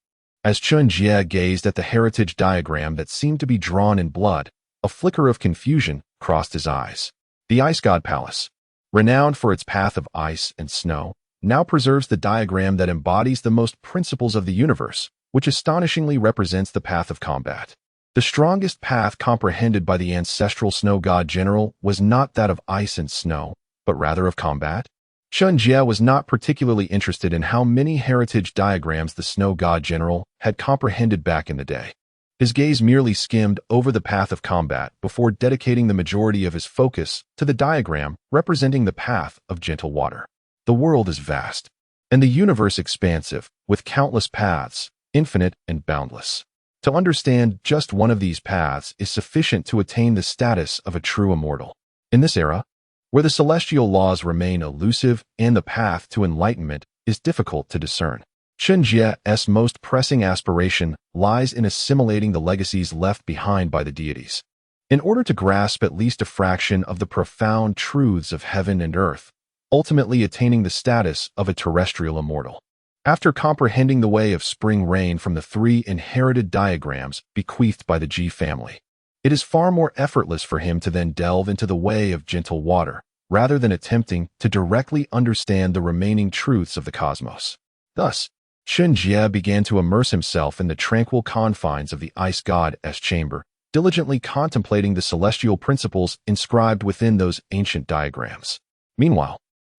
As Chen Jie gazed at the heritage diagram that seemed to be drawn in blood, a flicker of confusion crossed his eyes. The Ice God Palace, renowned for its path of ice and snow, now preserves the diagram that embodies the most principles of the universe, which astonishingly represents the path of combat. The strongest path comprehended by the ancestral snow god general was not that of ice and snow, but rather of combat. Chen Jie was not particularly interested in how many heritage diagrams the snow god general had comprehended back in the day. His gaze merely skimmed over the path of combat before dedicating the majority of his focus to the diagram representing the path of gentle water. The world is vast, and the universe expansive, with countless paths, infinite and boundless. To understand just one of these paths is sufficient to attain the status of a true immortal. In this era, where the celestial laws remain elusive and the path to enlightenment is difficult to discern, Chen Jie's most pressing aspiration lies in assimilating the legacies left behind by the deities. In order to grasp at least a fraction of the profound truths of heaven and earth, ultimately attaining the status of a terrestrial immortal. After comprehending the way of spring rain from the 3 inherited diagrams bequeathed by the Jie family, it is far more effortless for him to then delve into the way of gentle water, rather than attempting to directly understand the remaining truths of the cosmos. Thus, Chen Jie began to immerse himself in the tranquil confines of the Ice God's chamber, diligently contemplating the celestial principles inscribed within those ancient diagrams. Meanwhile,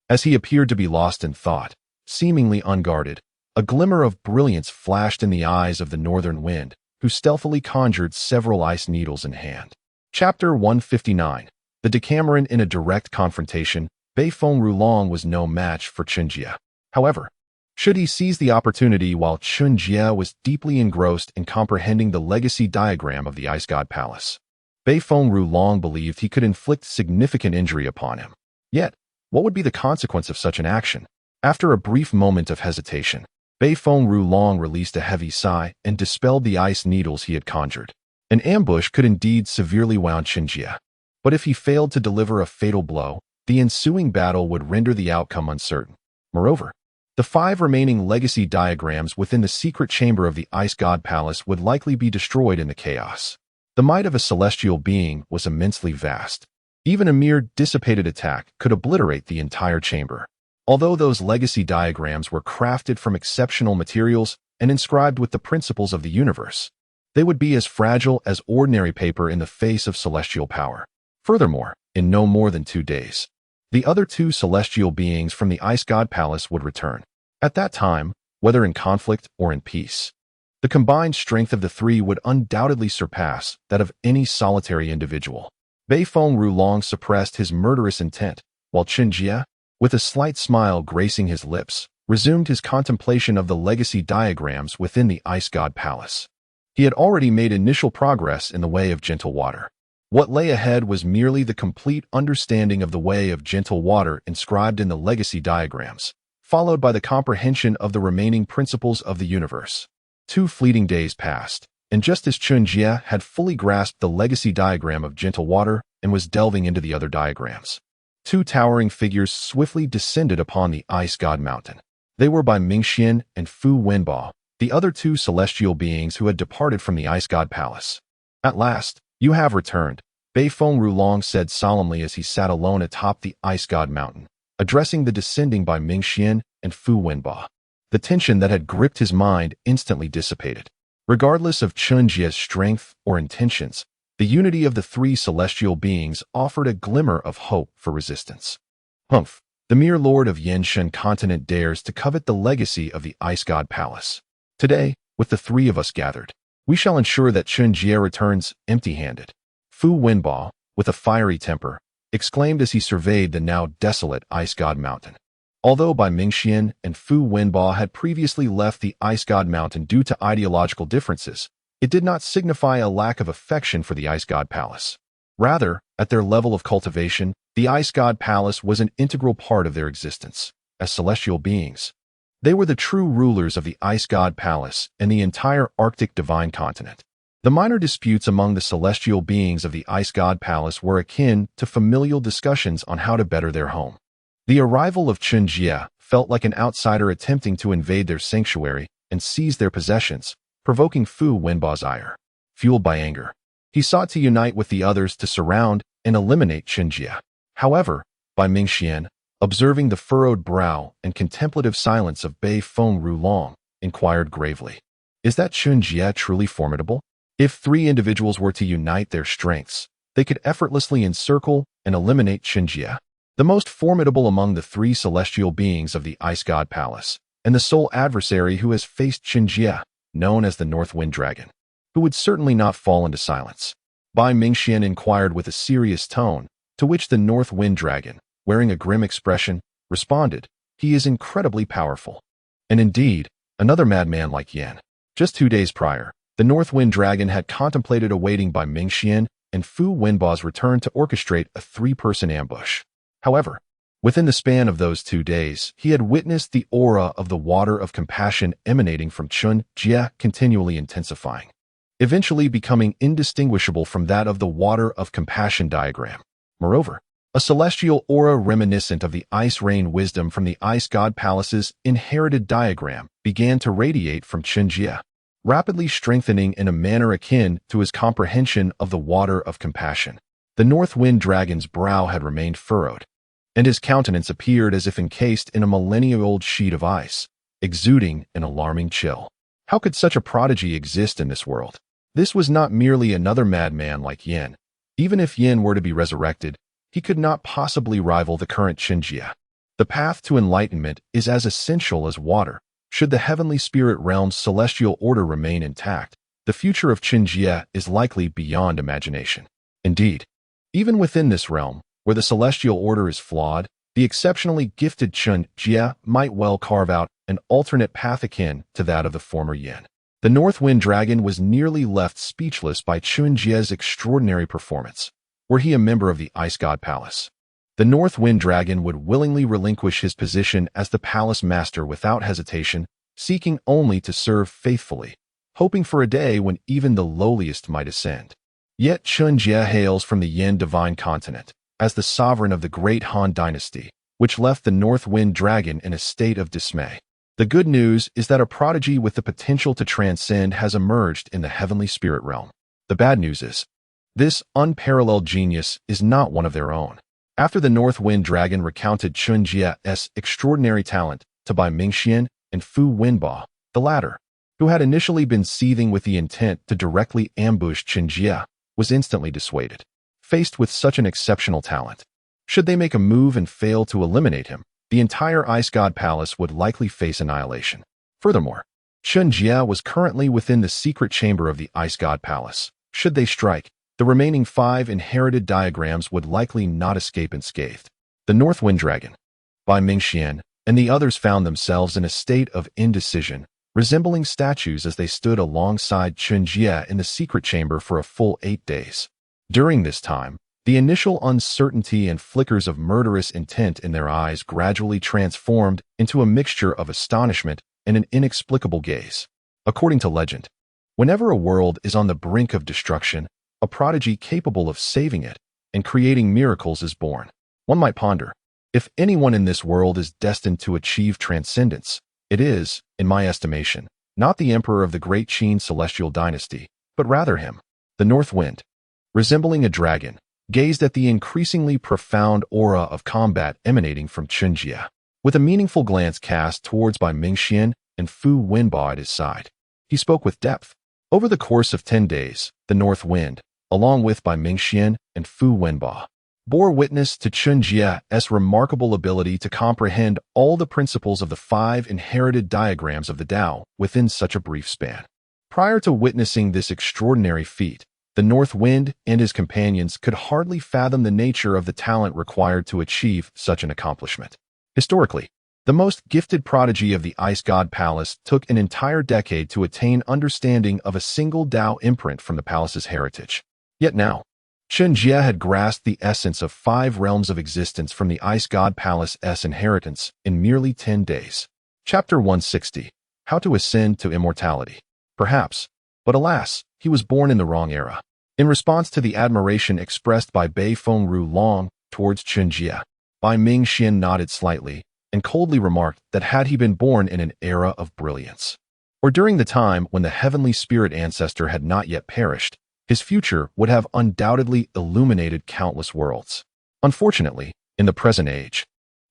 as he appeared to be lost in thought, seemingly unguarded, a glimmer of brilliance flashed in the eyes of the northern wind, who stealthily conjured several ice needles in hand. Chapter 159. The Decameron in a direct confrontation. Beifeng Rulong was no match for Chen Jie. However, should he seize the opportunity while Chen Jie was deeply engrossed in comprehending the legacy diagram of the Ice God Palace, Beifeng Rulong believed he could inflict significant injury upon him. Yet, what would be the consequence of such an action? After a brief moment of hesitation, Beifeng Rulong released a heavy sigh and dispelled the ice needles he had conjured. An ambush could indeed severely wound Chen Jie, but if he failed to deliver a fatal blow, the ensuing battle would render the outcome uncertain. Moreover, the 5 remaining legacy diagrams within the secret chamber of the Ice God Palace would likely be destroyed in the chaos. The might of a celestial being was immensely vast. Even a mere dissipated attack could obliterate the entire chamber. Although those legacy diagrams were crafted from exceptional materials and inscribed with the principles of the universe, they would be as fragile as ordinary paper in the face of celestial power. Furthermore, in no more than 2 days, the other 2 celestial beings from the Ice God Palace would return. At that time, whether in conflict or in peace, the combined strength of the 3 would undoubtedly surpass that of any solitary individual. Beifeng Rulong suppressed his murderous intent, while Chen Jie, with a slight smile gracing his lips, resumed his contemplation of the legacy diagrams within the Ice God Palace. He had already made initial progress in the way of gentle water. What lay ahead was merely the complete understanding of the way of gentle water inscribed in the legacy diagrams, followed by the comprehension of the remaining principles of the universe. 2 fleeting days passed, and just as Chen Jie had fully grasped the legacy diagram of gentle water and was delving into the other diagrams, 2 towering figures swiftly descended upon the Ice God Mountain. They were by Mingxian and Fu Wenbo, the other 2 celestial beings who had departed from the Ice God Palace. At last, you have returned, Beifeng Rulong said solemnly as he sat alone atop the Ice God Mountain, addressing the descending by Mingxian and Fu Wenbo. The tension that had gripped his mind instantly dissipated. Regardless of Chen Jie's strength or intentions, the unity of the 3 celestial beings offered a glimmer of hope for resistance. Humph, the mere lord of Yanshan continent dares to covet the legacy of the Ice God Palace. Today, with the 3 of us gathered, we shall ensure that Chen Jie returns empty-handed. Fu Wenbo, with a fiery temper, exclaimed as he surveyed the now desolate Ice God Mountain. Although Bai Mingxian and Fu Wenbo had previously left the Ice God Mountain due to ideological differences, it did not signify a lack of affection for the Ice God Palace. Rather, at their level of cultivation, the Ice God Palace was an integral part of their existence. As celestial beings, they were the true rulers of the Ice God Palace and the entire Arctic Divine Continent. The minor disputes among the celestial beings of the Ice God Palace were akin to familial discussions on how to better their home. The arrival of Chen Jie felt like an outsider attempting to invade their sanctuary, and seized their possessions, provoking Fu Wenba's ire. Fueled by anger, he sought to unite with the others to surround and eliminate Chen Jie. However, Bai Mingxian, observing the furrowed brow and contemplative silence of Bei Feng Rulong, inquired gravely, "Is that Chen Jie truly formidable? If 3 individuals were to unite their strengths, they could effortlessly encircle and eliminate Chen Jie, the most formidable among the 3 celestial beings of the Ice God Palace, and the sole adversary who has faced Chen Jie, known as the North Wind Dragon, who would certainly not fall into silence." Bai Mingxian inquired with a serious tone, to which the North Wind Dragon, wearing a grim expression, responded, "He is incredibly powerful." And indeed, another madman like Yan. Just 2 days prior, the North Wind Dragon had contemplated awaiting Bai Mingxian and Fu Wenba's return to orchestrate a 3-person ambush. However, within the span of those 2 days, he had witnessed the aura of the water of compassion emanating from Chen Jie continually intensifying, eventually becoming indistinguishable from that of the water of compassion diagram. Moreover, a celestial aura reminiscent of the ice rain wisdom from the Ice God Palace's inherited diagram began to radiate from Chen Jie, rapidly strengthening in a manner akin to his comprehension of the water of compassion. The North Wind Dragon's brow had remained furrowed, and his countenance appeared as if encased in a millennia-old sheet of ice, exuding an alarming chill. How could such a prodigy exist in this world? This was not merely another madman like Yin. Even if Yin were to be resurrected, he could not possibly rival the current Chen Jie. The path to enlightenment is as essential as water. Should the heavenly spirit realm's celestial order remain intact, the future of Chen Jie is likely beyond imagination. Indeed, even within this realm, where the celestial order is flawed, the exceptionally gifted Chen Jie might well carve out an alternate path akin to that of the former Yin. The North Wind Dragon was nearly left speechless by Chen Jie's extraordinary performance. Were he a member of the Ice God Palace, the North Wind Dragon would willingly relinquish his position as the palace master without hesitation, seeking only to serve faithfully, hoping for a day when even the lowliest might ascend. Yet Chen Jie hails from the Yin divine continent, as the sovereign of the great Han dynasty, which left the North Wind Dragon in a state of dismay. The good news is that a prodigy with the potential to transcend has emerged in the heavenly spirit realm. The bad news is, this unparalleled genius is not one of their own. After the North Wind Dragon recounted Chen Jie's extraordinary talent to Bai Mingxian and Fu Wenba, the latter, who had initially been seething with the intent to directly ambush Chen Jie, was instantly dissuaded. Faced with such an exceptional talent, should they make a move and fail to eliminate him, the entire Ice God Palace would likely face annihilation. Furthermore, Chen Jie was currently within the secret chamber of the Ice God Palace. Should they strike, the remaining 5 inherited diagrams would likely not escape unscathed. The North Wind Dragon, Bai Mingxian, and the others found themselves in a state of indecision, resembling statues as they stood alongside Chen Jie in the secret chamber for a full 8 days. During this time, the initial uncertainty and flickers of murderous intent in their eyes gradually transformed into a mixture of astonishment and an inexplicable gaze. According to legend, whenever a world is on the brink of destruction, a prodigy capable of saving it and creating miracles is born. One might ponder, if anyone in this world is destined to achieve transcendence, it is, in my estimation, not the emperor of the great Qin celestial dynasty, but rather him. The North Wind, resembling a dragon, gazed at the increasingly profound aura of combat emanating from Chen Jie. With a meaningful glance cast towards Bai Mingxian and Fu Wenba at his side, he spoke with depth. Over the course of 10 days, the North Wind, along with Bai Mingxian and Fu Wenba, bore witness to Chen Jie's remarkable ability to comprehend all the principles of the 5 inherited diagrams of the Tao within such a brief span. Prior to witnessing this extraordinary feat, the North Wind and his companions could hardly fathom the nature of the talent required to achieve such an accomplishment. Historically, the most gifted prodigy of the Ice God Palace took an entire decade to attain understanding of a single Tao imprint from the palace's heritage. Yet now, Chen Jie had grasped the essence of 5 realms of existence from the Ice God Palace's inheritance in merely 10 days. Chapter 160. How to Ascend to Immortality. Perhaps, but alas, he was born in the wrong era. In response to the admiration expressed by Bei Feng Rulong towards Chen Jie, Bai Mingxian nodded slightly and coldly remarked that had he been born in an era of brilliance, or during the time when the heavenly spirit ancestor had not yet perished, his future would have undoubtedly illuminated countless worlds. Unfortunately, in the present age,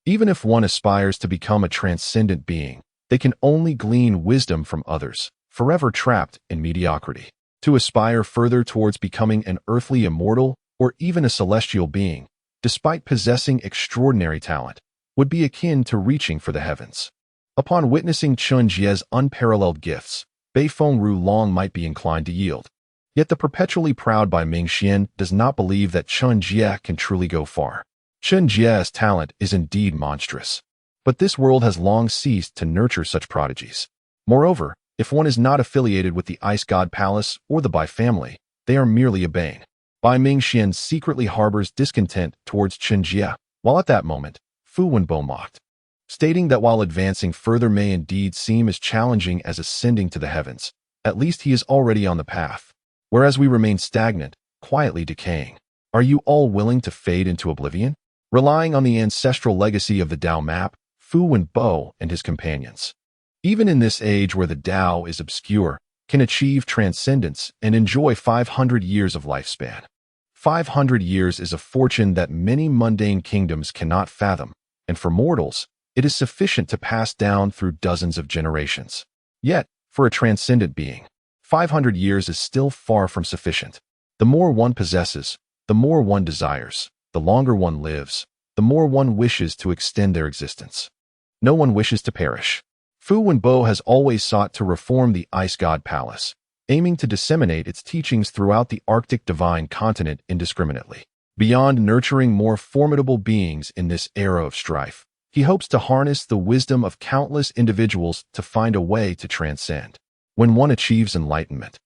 even if one aspires to become a transcendent being, they can only glean wisdom from others, forever trapped in mediocrity. To aspire further towards becoming an earthly immortal or even a celestial being, despite possessing extraordinary talent, would be akin to reaching for the heavens. Upon witnessing Chen Jie's unparalleled gifts, Beifeng Long might be inclined to yield. Yet the perpetually proud Bai Mingxian does not believe that Chen Jie can truly go far. Chen Jie's talent is indeed monstrous, but this world has long ceased to nurture such prodigies. Moreover, if one is not affiliated with the Ice God Palace or the Bai family, they are merely a bane. Bai Mingxian secretly harbors discontent towards Chen Jie, while at that moment, Fu Wenbo mocked, stating that while advancing further may indeed seem as challenging as ascending to the heavens, at least he is already on the path, whereas we remain stagnant, quietly decaying. Are you all willing to fade into oblivion? Relying on the ancestral legacy of the Dao map, Fu Wenbo and his companions, even in this age where the Tao is obscure, can achieve transcendence and enjoy 500 years of lifespan. 500 years is a fortune that many mundane kingdoms cannot fathom, and for mortals, it is sufficient to pass down through dozens of generations. Yet, for a transcendent being, 500 years is still far from sufficient. The more one possesses, the more one desires, the longer one lives, the more one wishes to extend their existence. No one wishes to perish. Fu Wenbo has always sought to reform the Ice God Palace, aiming to disseminate its teachings throughout the Arctic divine continent indiscriminately. Beyond nurturing more formidable beings in this era of strife, he hopes to harness the wisdom of countless individuals to find a way to transcend. When one achieves enlightenment,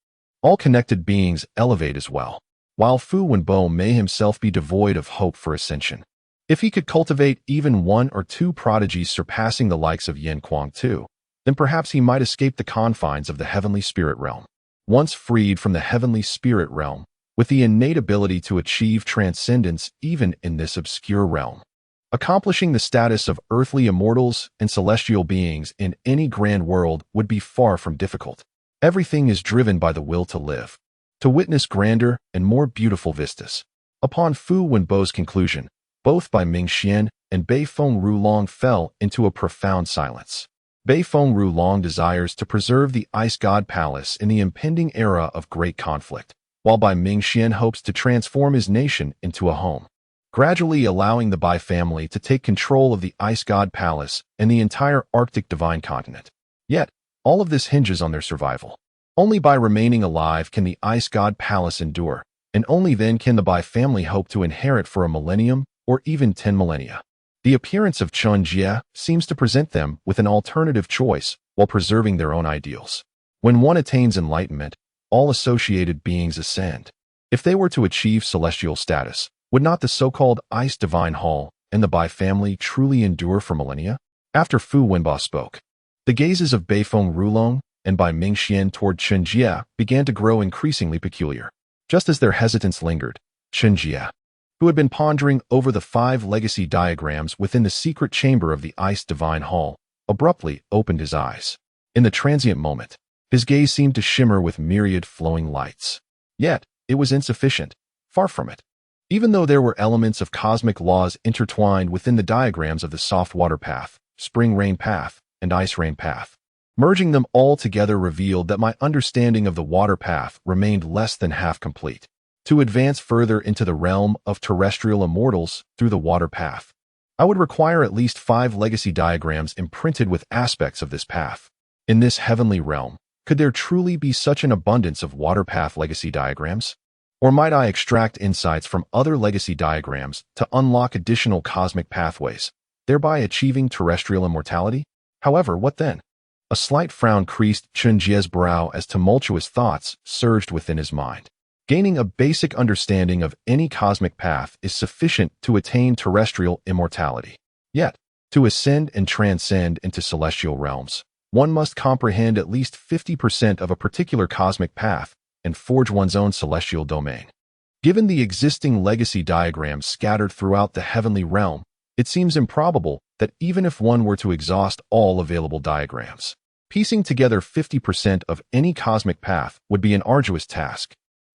all connected beings elevate as well, while Fu Wenbo may himself be devoid of hope for ascension. If he could cultivate even one or two prodigies surpassing the likes of Yan Kuang-tu, then perhaps he might escape the confines of the heavenly spirit realm. Once freed from the heavenly spirit realm, with the innate ability to achieve transcendence even in this obscure realm, accomplishing the status of earthly immortals and celestial beings in any grand world would be far from difficult. Everything is driven by the will to live, to witness grander and more beautiful vistas. Upon Fu Wenbo's conclusion, both Bai Mingxian and Beifeng Long fell into a profound silence. Beifeng Long desires to preserve the Ice God Palace in the impending era of great conflict, while Bai Mingxian hopes to transform his nation into a home, gradually allowing the Bai family to take control of the Ice God Palace and the entire Arctic divine continent. Yet, all of this hinges on their survival. Only by remaining alive can the Ice God Palace endure, and only then can the Bai family hope to inherit for a millennium or even 10 millennia. The appearance of Chen Jie seems to present them with an alternative choice while preserving their own ideals. When one attains enlightenment, all associated beings ascend. If they were to achieve celestial status, would not the so-called Ice Divine Hall and the Bai family truly endure for millennia? After Fu Wenbo spoke, the gazes of Beifeng Long and Bai Mingxian toward Chen Jie began to grow increasingly peculiar. Just as their hesitance lingered, Chen Jie, who had been pondering over the 5 legacy diagrams within the secret chamber of the Ice Divine Hall, abruptly opened his eyes. In the transient moment, his gaze seemed to shimmer with myriad flowing lights. Yet, it was insufficient, far from it. Even though there were elements of cosmic laws intertwined within the diagrams of the soft water path, spring rain path, and ice rain path, merging them all together revealed that my understanding of the water path remained less than half complete. To advance further into the realm of terrestrial immortals through the water path, I would require at least 5 legacy diagrams imprinted with aspects of this path. In this heavenly realm, could there truly be such an abundance of water path legacy diagrams? Or might I extract insights from other legacy diagrams to unlock additional cosmic pathways, thereby achieving terrestrial immortality? However, what then? A slight frown creased Chen Jie's brow as tumultuous thoughts surged within his mind. Gaining a basic understanding of any cosmic path is sufficient to attain terrestrial immortality. Yet, to ascend and transcend into celestial realms, one must comprehend at least 50% of a particular cosmic path and forge one's own celestial domain. Given the existing legacy diagrams scattered throughout the heavenly realm, it seems improbable that even if one were to exhaust all available diagrams, Piecing together 50% of any cosmic path would be an arduous task.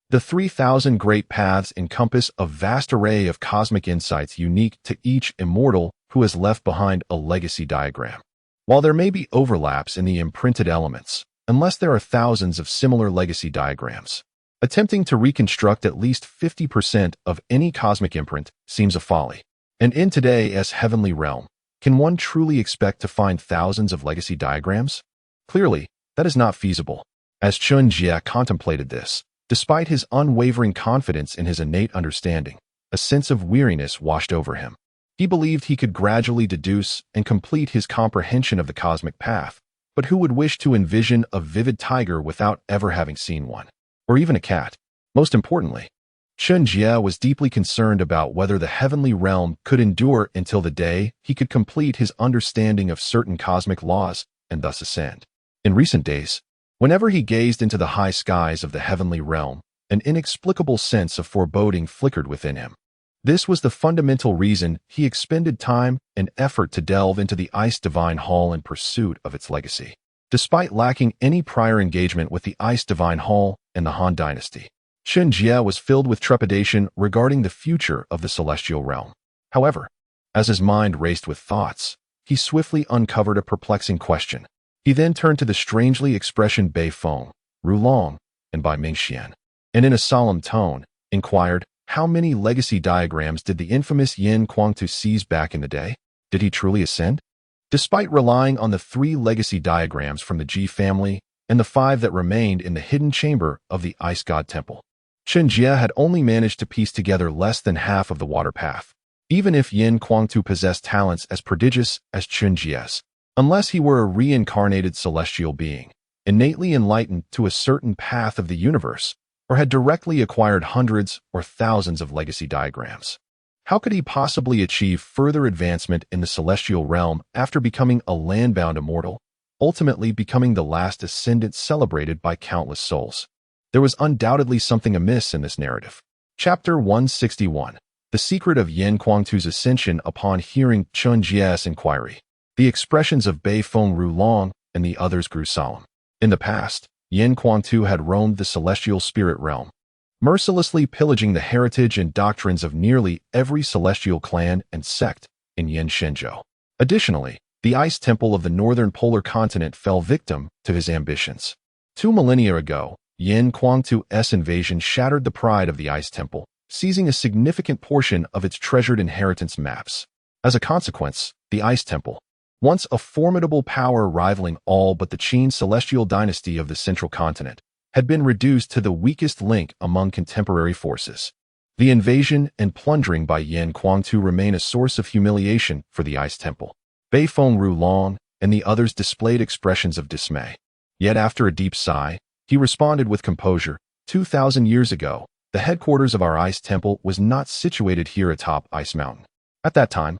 The 3,000 great paths encompass a vast array of cosmic insights unique to each immortal who has left behind a legacy diagram. While there may be overlaps in the imprinted elements, unless there are thousands of similar legacy diagrams, attempting to reconstruct at least 50% of any cosmic imprint seems a folly. And in today's heavenly realm, can one truly expect to find thousands of legacy diagrams? Clearly, that is not feasible. As Chen Jie contemplated this, despite his unwavering confidence in his innate understanding, a sense of weariness washed over him. He believed he could gradually deduce and complete his comprehension of the cosmic path, but who would wish to envision a vivid tiger without ever having seen one? Or even a cat? Most importantly, Chen Jie was deeply concerned about whether the heavenly realm could endure until the day he could complete his understanding of certain cosmic laws and thus ascend. In recent days, whenever he gazed into the high skies of the heavenly realm, an inexplicable sense of foreboding flickered within him. This was the fundamental reason he expended time and effort to delve into the Ice Divine Hall in pursuit of its legacy. Despite lacking any prior engagement with the Ice Divine Hall and the Han Dynasty, Chen Jie was filled with trepidation regarding the future of the celestial realm. However, as his mind raced with thoughts, he swiftly uncovered a perplexing question. He then turned to the strangely expressioned Bei Feng, Ru Long, and Bai Mingxian, and in a solemn tone, inquired, how many legacy diagrams did the infamous Yin Guangtu seize back in the day? Did he truly ascend? Despite relying on the 3 legacy diagrams from the Jie family and the 5 that remained in the hidden chamber of the Ice God Temple, Chen Jie had only managed to piece together less than half of the water path, even if Yin Guangtu possessed talents as prodigious as Chen Jie's. Unless he were a reincarnated celestial being, innately enlightened to a certain path of the universe, or had directly acquired hundreds or thousands of legacy diagrams. How could he possibly achieve further advancement in the celestial realm after becoming a land-bound immortal, ultimately becoming the last ascendant celebrated by countless souls? There was undoubtedly something amiss in this narrative. Chapter 161. The Secret of Yin Guangtu's Ascension. Upon hearing Chen Jie's inquiry, the expressions of Bei Feng Ru Long and the others grew solemn. In the past, Yin Guangtu had roamed the celestial spirit realm, mercilessly pillaging the heritage and doctrines of nearly every celestial clan and sect in Yin Shenzhou. Additionally, the Ice Temple of the northern polar continent fell victim to his ambitions. 2 millennia ago, Yin Guangtu's invasion shattered the pride of the Ice Temple, seizing a significant portion of its treasured inheritance maps. As a consequence, the Ice Temple, once a formidable power rivaling all but the Qin celestial dynasty of the central continent, had been reduced to the weakest link among contemporary forces. The invasion and plundering by Yin Guangtu remain a source of humiliation for the Ice Temple. Bei Feng Ru Long and the others displayed expressions of dismay. Yet after a deep sigh, he responded with composure, 2,000 years ago, the headquarters of our Ice Temple was not situated here atop Ice Mountain. At that time,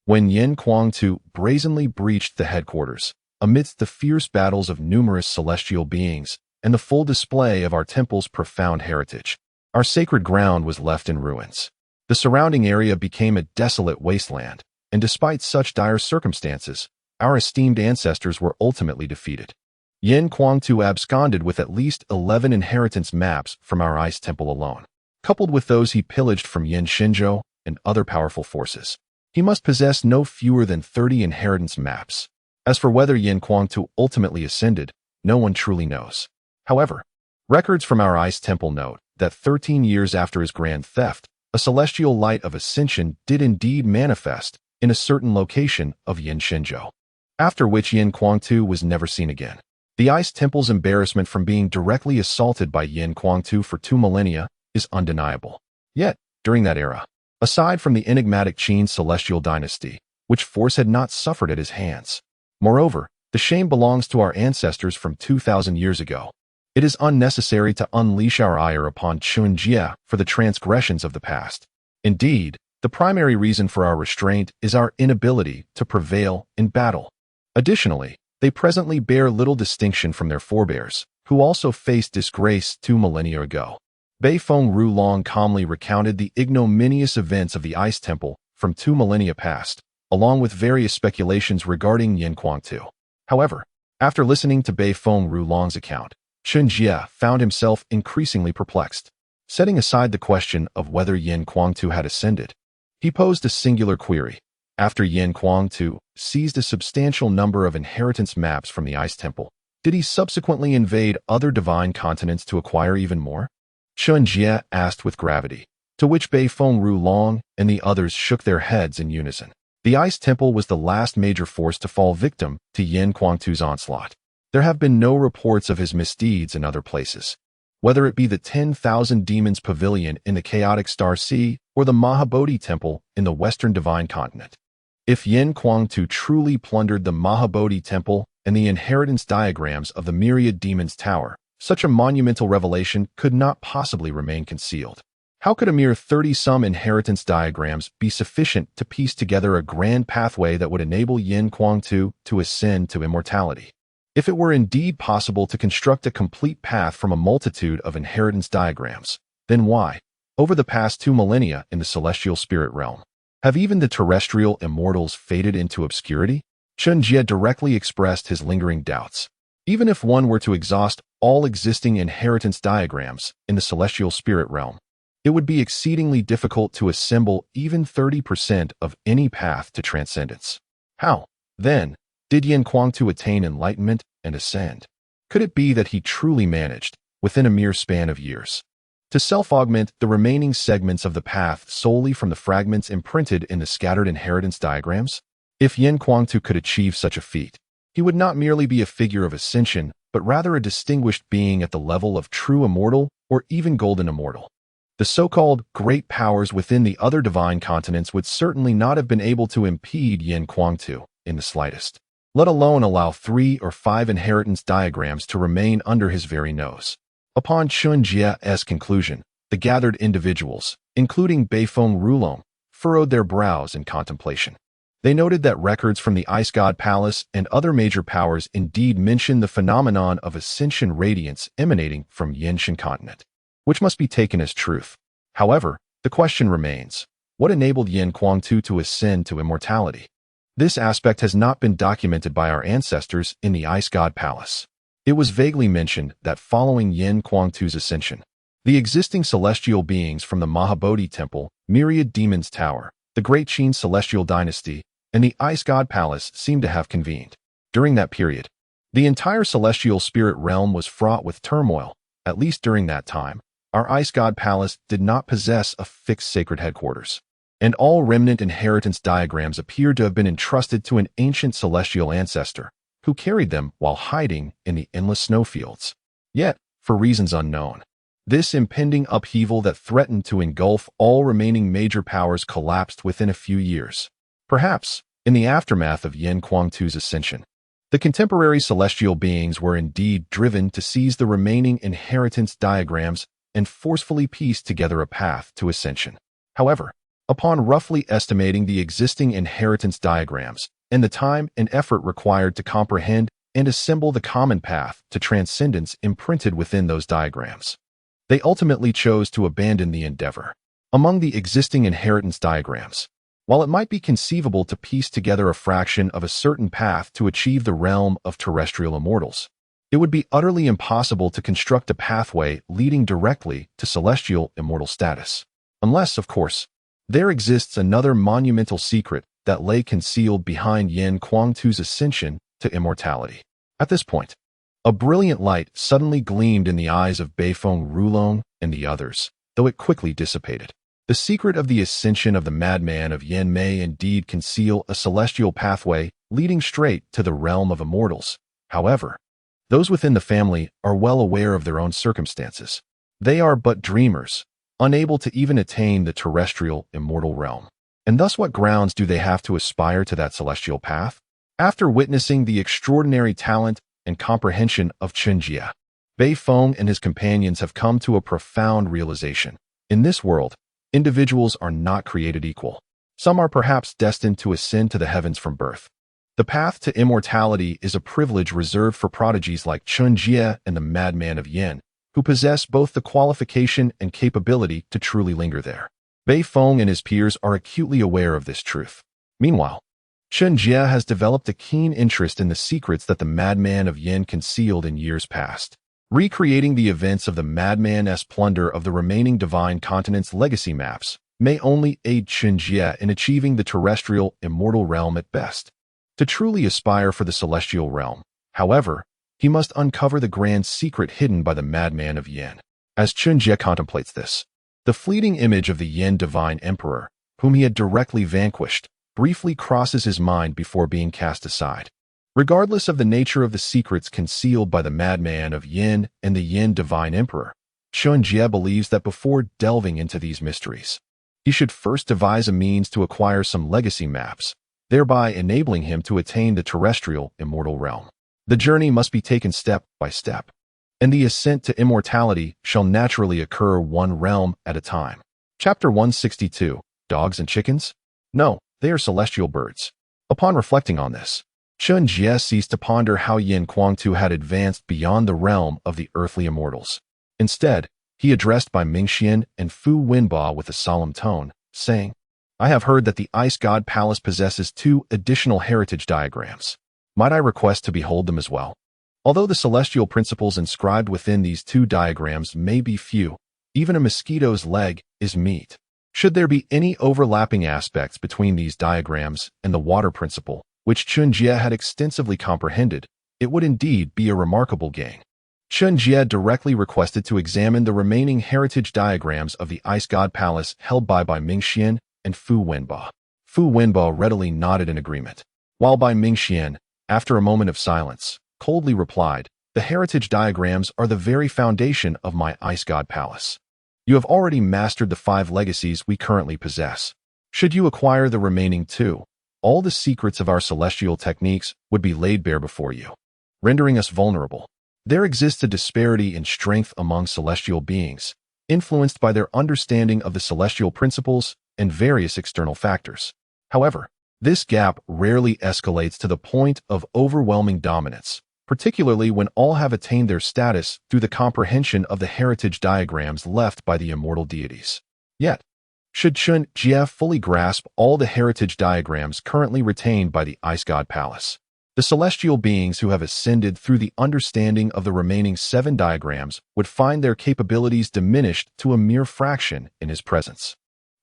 when Yin Guangtu brazenly breached the headquarters, amidst the fierce battles of numerous celestial beings and the full display of our temple's profound heritage, our sacred ground was left in ruins. The surrounding area became a desolate wasteland, and despite such dire circumstances, our esteemed ancestors were ultimately defeated. Yin Guangtu absconded with at least 11 inheritance maps from our Ice Temple alone, coupled with those he pillaged from Yin Shenzhou and other powerful forces. He must possess no fewer than 30 inheritance maps. As for whether Yin Guangtu ultimately ascended, no one truly knows. However, records from our Ice Temple note that 13 years after his grand theft, a celestial light of ascension did indeed manifest in a certain location of Yin Shenzhou, after which Yin Guangtu was never seen again. The Ice Temple's embarrassment from being directly assaulted by Yin Guangtu for 2 millennia is undeniable. Yet, during that era, aside from the enigmatic Qin celestial dynasty, which force had not suffered at his hands. Moreover, the shame belongs to our ancestors from 2,000 years ago. It is unnecessary to unleash our ire upon Chen Jie for the transgressions of the past. Indeed, the primary reason for our restraint is our inability to prevail in battle. Additionally, they presently bear little distinction from their forebears, who also faced disgrace 2 millennia ago. Bei Feng Ru Long calmly recounted the ignominious events of the Ice Temple from 2 millennia past, along with various speculations regarding Yin Guangtu. However, After listening to Beifeng Rulong's account, Chen Jie found himself increasingly perplexed. Setting aside the question of whether Yin Kuangtu had ascended, he posed a singular query. After Yin Kuangtu seized a substantial number of inheritance maps from the Ice Temple, did he subsequently invade other divine continents to acquire even more? Chen Jie asked with gravity, to which Beifeng Rulong and the others shook their heads in unison. The Ice Temple was the last major force to fall victim to Yin Kuangtu's onslaught. There have been no reports of his misdeeds in other places, whether it be the 10,000 Demons Pavilion in the Chaotic Star Sea or the Mahabodhi Temple in the Western Divine Continent. If Yin Kuangtu truly plundered the Mahabodhi Temple and the inheritance diagrams of the Myriad Demons Tower, such a monumental revelation could not possibly remain concealed. How could a mere 30-some inheritance diagrams be sufficient to piece together a grand pathway that would enable Yin Kuangtu to ascend to immortality? If it were indeed possible to construct a complete path from a multitude of inheritance diagrams, then why, over the past 2 millennia in the celestial spirit realm, have even the terrestrial immortals faded into obscurity? Chen Jie directly expressed his lingering doubts. Even if one were to exhaust all existing inheritance diagrams in the celestial spirit realm, it would be exceedingly difficult to assemble even 30% of any path to transcendence. How, then, did Yin Kuangtu attain enlightenment and ascend? Could it be that he truly managed, within a mere span of years, to self-augment the remaining segments of the path solely from the fragments imprinted in the scattered inheritance diagrams? If Yin Kuangtu could achieve such a feat, he would not merely be a figure of ascension, but rather a distinguished being at the level of true immortal or even golden immortal. The so-called great powers within the other divine continents would certainly not have been able to impede Yin Kuangtu in the slightest, let alone allow 3 or 5 inheritance diagrams to remain under his very nose. Upon Chen Jie's conclusion, the gathered individuals, including Beifeng Rulong, furrowed their brows in contemplation. They noted that records from the Ice God Palace and other major powers indeed mention the phenomenon of ascension radiance emanating from Yinshan continent, which must be taken as truth. However, the question remains, what enabled Yin Kuangtu to ascend to immortality? This aspect has not been documented by our ancestors in the Ice God Palace. It was vaguely mentioned that following Yin Kuangtu's ascension, the existing celestial beings from the Mahabodhi Temple, Myriad Demons Tower, the Great Qin Celestial Dynasty, and the Ice God Palace seemed to have convened. During that period, the entire celestial spirit realm was fraught with turmoil. At least during that time, our Ice God Palace did not possess a fixed sacred headquarters, and all remnant inheritance diagrams appeared to have been entrusted to an ancient celestial ancestor, who carried them while hiding in the endless snowfields. Yet, for reasons unknown, this impending upheaval that threatened to engulf all remaining major powers collapsed within a few years. Perhaps, in the aftermath of Yin Kuangtu's ascension, the contemporary celestial beings were indeed driven to seize the remaining inheritance diagrams and forcefully piece together a path to ascension. However, upon roughly estimating the existing inheritance diagrams and the time and effort required to comprehend and assemble the common path to transcendence imprinted within those diagrams, they ultimately chose to abandon the endeavor. Among the existing inheritance diagrams, while it might be conceivable to piece together a fraction of a certain path to achieve the realm of terrestrial immortals, it would be utterly impossible to construct a pathway leading directly to celestial immortal status. Unless, of course, there exists another monumental secret that lay concealed behind Yin Kuangtu's ascension to immortality. At this point, a brilliant light suddenly gleamed in the eyes of Beifeng Rulong and the others, though it quickly dissipated. The secret of the ascension of the madman of Yin may indeed conceal a celestial pathway leading straight to the realm of immortals. However, those within the family are well aware of their own circumstances. They are but dreamers, unable to even attain the terrestrial immortal realm. And thus what grounds do they have to aspire to that celestial path? After witnessing the extraordinary talent and comprehension of Chen Jie, Beifeng and his companions have come to a profound realization. In this world, individuals are not created equal. Some are perhaps destined to ascend to the heavens from birth. The path to immortality is a privilege reserved for prodigies like Chen Jie and the madman of Yin, who possess both the qualification and capability to truly linger there. Beifeng and his peers are acutely aware of this truth. Meanwhile, Chen Jie has developed a keen interest in the secrets that the Madman of Yin concealed in years past. Recreating the events of the Madman's plunder of the remaining divine continent's legacy maps may only aid Chen Jie in achieving the terrestrial immortal realm at best. To truly aspire for the celestial realm, however, he must uncover the grand secret hidden by the Madman of Yin. As Chen Jie contemplates this, the fleeting image of the Yin divine emperor, whom he had directly vanquished, briefly crosses his mind before being cast aside. Regardless of the nature of the secrets concealed by the Madman of Yin and the Yin divine emperor, Chen Jie believes that before delving into these mysteries, he should first devise a means to acquire some legacy maps, thereby enabling him to attain the terrestrial immortal realm. The journey must be taken step by step, and the ascent to immortality shall naturally occur one realm at a time. Chapter 162. Dogs and Chickens? No, they are celestial birds. Upon reflecting on this, Chen Jie ceased to ponder how Yin Kuangtu had advanced beyond the realm of the earthly immortals. Instead, he addressed Bai Mingxian and Fu Wenba with a solemn tone, saying, I have heard that the Ice God Palace possesses 2 additional heritage diagrams. Might I request to behold them as well? Although the celestial principles inscribed within these 2 diagrams may be few, even a mosquito's leg is meat. Should there be any overlapping aspects between these diagrams and the water principle, which Chen Jie had extensively comprehended, it would indeed be a remarkable gain. Chen Jie directly requested to examine the remaining heritage diagrams of the Ice God Palace held by Bai Mingxian and Fu Wenba. Fu Wenba readily nodded in agreement, while Bai Mingxian, after a moment of silence, coldly replied, The heritage diagrams are the very foundation of my Ice God Palace. You have already mastered the 5 legacies we currently possess. Should you acquire the remaining 2, all the secrets of our celestial techniques would be laid bare before you, rendering us vulnerable. There exists a disparity in strength among celestial beings, influenced by their understanding of the celestial principles and various external factors. However, this gap rarely escalates to the point of overwhelming dominance, particularly when all have attained their status through the comprehension of the heritage diagrams left by the immortal deities. Yet, should Chen Jie fully grasp all the heritage diagrams currently retained by the Ice God Palace, the celestial beings who have ascended through the understanding of the remaining 7 diagrams would find their capabilities diminished to a mere fraction in his presence.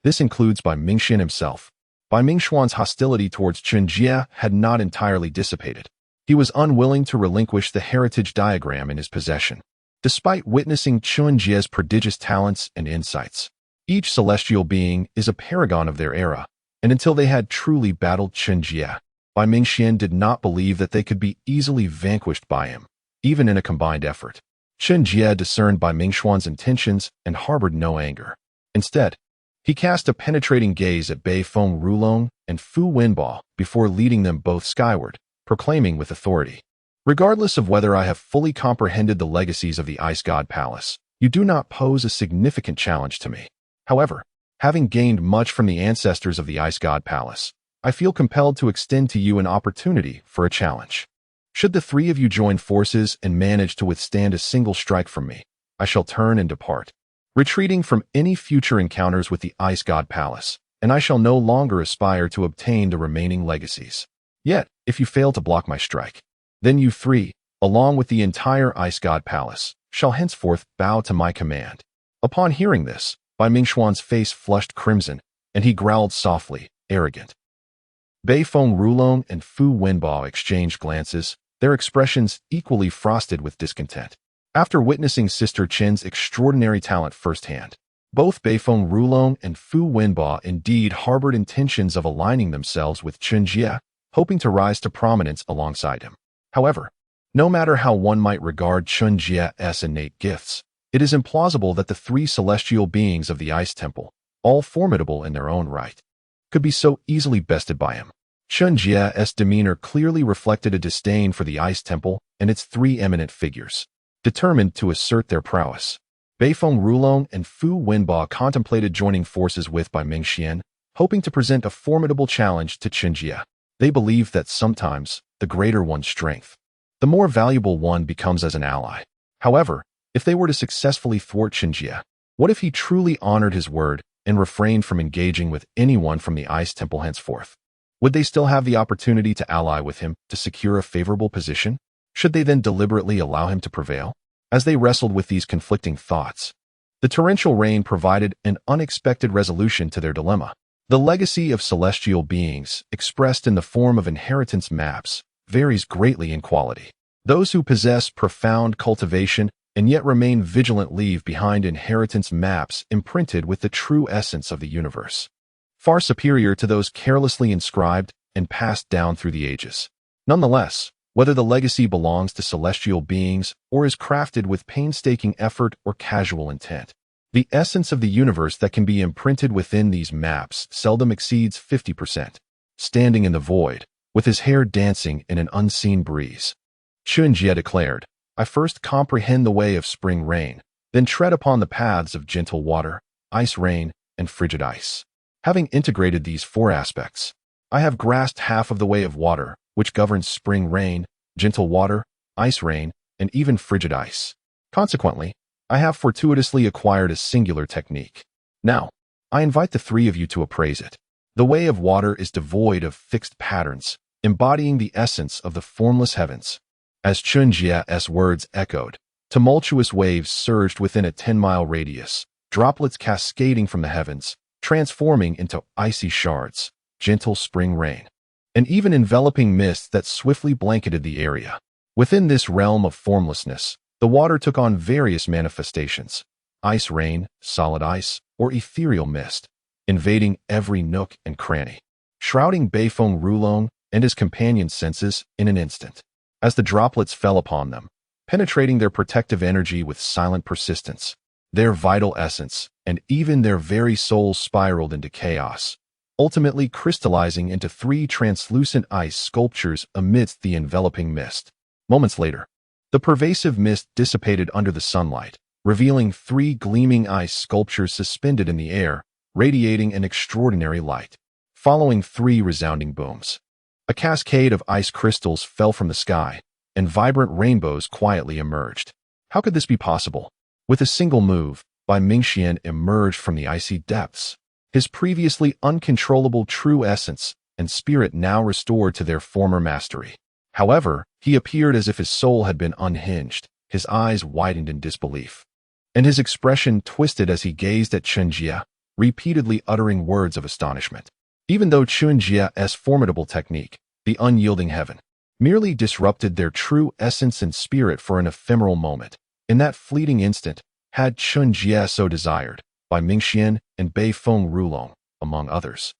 This includes Bai Mingxian himself. Bai Mingxuan's hostility towards Chen Jie had not entirely dissipated. He was unwilling to relinquish the heritage diagram in his possession, despite witnessing Chen Jie's prodigious talents and insights. Each celestial being is a paragon of their era, and until they had truly battled Chen Jie, Bai Mingxian did not believe that they could be easily vanquished by him, even in a combined effort. Chen Jie discerned Bai Mingxuan's intentions and harbored no anger. Instead, he cast a penetrating gaze at Bei Feng Rulong and Fu Wenba before leading them both skyward, proclaiming with authority, Regardless of whether I have fully comprehended the legacies of the Ice God Palace, you do not pose a significant challenge to me. However, having gained much from the ancestors of the Ice God Palace, I feel compelled to extend to you an opportunity for a challenge. Should the 3 of you join forces and manage to withstand a single strike from me, I shall turn and depart, retreating from any future encounters with the Ice God Palace, and I shall no longer aspire to obtain the remaining legacies. Yet, if you fail to block my strike, then you 3, along with the entire Ice God Palace, shall henceforth bow to my command. Upon hearing this, Bai Mingxuan's face flushed crimson, and he growled softly, arrogant. Bei Feng Rulong and Fu Wenba exchanged glances, their expressions equally frosted with discontent. After witnessing Sister Chen's extraordinary talent firsthand, both Bei Feng Rulong and Fu Wenba indeed harbored intentions of aligning themselves with Chen Jie, hoping to rise to prominence alongside him. However, no matter how one might regard Chen Jie's innate gifts, it is implausible that the 3 celestial beings of the Ice Temple, all formidable in their own right, could be so easily bested by him. Chen Jie's demeanor clearly reflected a disdain for the Ice Temple and its 3 eminent figures, determined to assert their prowess. Bei Feng Rulong and Fu Wenba contemplated joining forces with Bai Mingxian, hoping to present a formidable challenge to Chen Jie. They believed that sometimes, the greater one's strength, the more valuable one becomes as an ally. However, if they were to successfully thwart Chen Jie, what if he truly honored his word and refrained from engaging with anyone from the Ice Temple henceforth? Would they still have the opportunity to ally with him to secure a favorable position? Should they then deliberately allow him to prevail? As they wrestled with these conflicting thoughts, the torrential rain provided an unexpected resolution to their dilemma. The legacy of celestial beings, expressed in the form of inheritance maps, varies greatly in quality. Those who possess profound cultivation and yet remain vigilant leave behind inheritance maps imprinted with the true essence of the universe, far superior to those carelessly inscribed and passed down through the ages. Nonetheless, whether the legacy belongs to celestial beings or is crafted with painstaking effort or casual intent, the essence of the universe that can be imprinted within these maps seldom exceeds 50%. Standing in the void, with his hair dancing in an unseen breeze, Chen Jie declared, "I first comprehend the way of spring rain, then tread upon the paths of gentle water, ice rain, and frigid ice. Having integrated these four aspects, I have grasped half of the way of water, which governs spring rain, gentle water, ice rain, and even frigid ice. Consequently, I have fortuitously acquired a singular technique. Now, I invite the three of you to appraise it. The way of water is devoid of fixed patterns, embodying the essence of the formless heavens." As Chen Jie's words echoed, tumultuous waves surged within a 10-mile radius, droplets cascading from the heavens, transforming into icy shards, gentle spring rain, and even enveloping mists that swiftly blanketed the area. Within this realm of formlessness, the water took on various manifestations: ice rain, solid ice, or ethereal mist, invading every nook and cranny, shrouding Beifeng Rulong and his companion's senses in an instant. As the droplets fell upon them, penetrating their protective energy with silent persistence, their vital essence and even their very souls spiraled into chaos, ultimately crystallizing into three translucent ice sculptures amidst the enveloping mist. Moments later, the pervasive mist dissipated under the sunlight, revealing three gleaming ice sculptures suspended in the air, radiating an extraordinary light. Following three resounding booms, a cascade of ice crystals fell from the sky, and vibrant rainbows quietly emerged. How could this be possible? With a single move, Bai Mingxian emerged from the icy depths, his previously uncontrollable true essence and spirit now restored to their former mastery. However, he appeared as if his soul had been unhinged, his eyes widened in disbelief, and his expression twisted as he gazed at Chen Jie, repeatedly uttering words of astonishment. Even though Chen Jie's formidable technique, the unyielding heaven, merely disrupted their true essence and spirit for an ephemeral moment, in that fleeting instant, had Chen Jie so desired, Bai Mingxian and Beifeng Rulong, among others,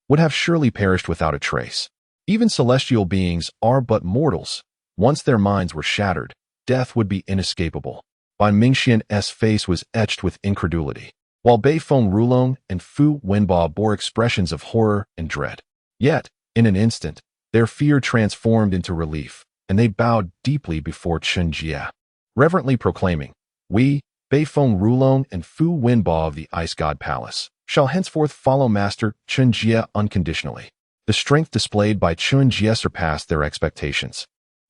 would have surely perished without a trace. Even celestial beings are but mortals. Once their minds were shattered, death would be inescapable. Bai Mingxian's face was etched with incredulity, while Beifeng Rulong and Fu Wenbo bore expressions of horror and dread. Yet, in an instant, their fear transformed into relief, and they bowed deeply before Chen Jie, reverently proclaiming, "We, Beifeng Rulong and Fu Wenbo of the Ice God Palace, shall henceforth follow Master Chen Jie unconditionally." The strength displayed by Chen Jie surpassed their expectations.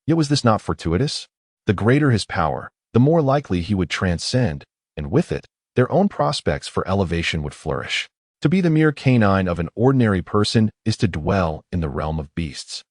Yet was this not fortuitous? The greater his power, the more likely he would transcend, and with it, their own prospects for elevation would flourish. To be the mere canine of an ordinary person is to dwell in the realm of beasts.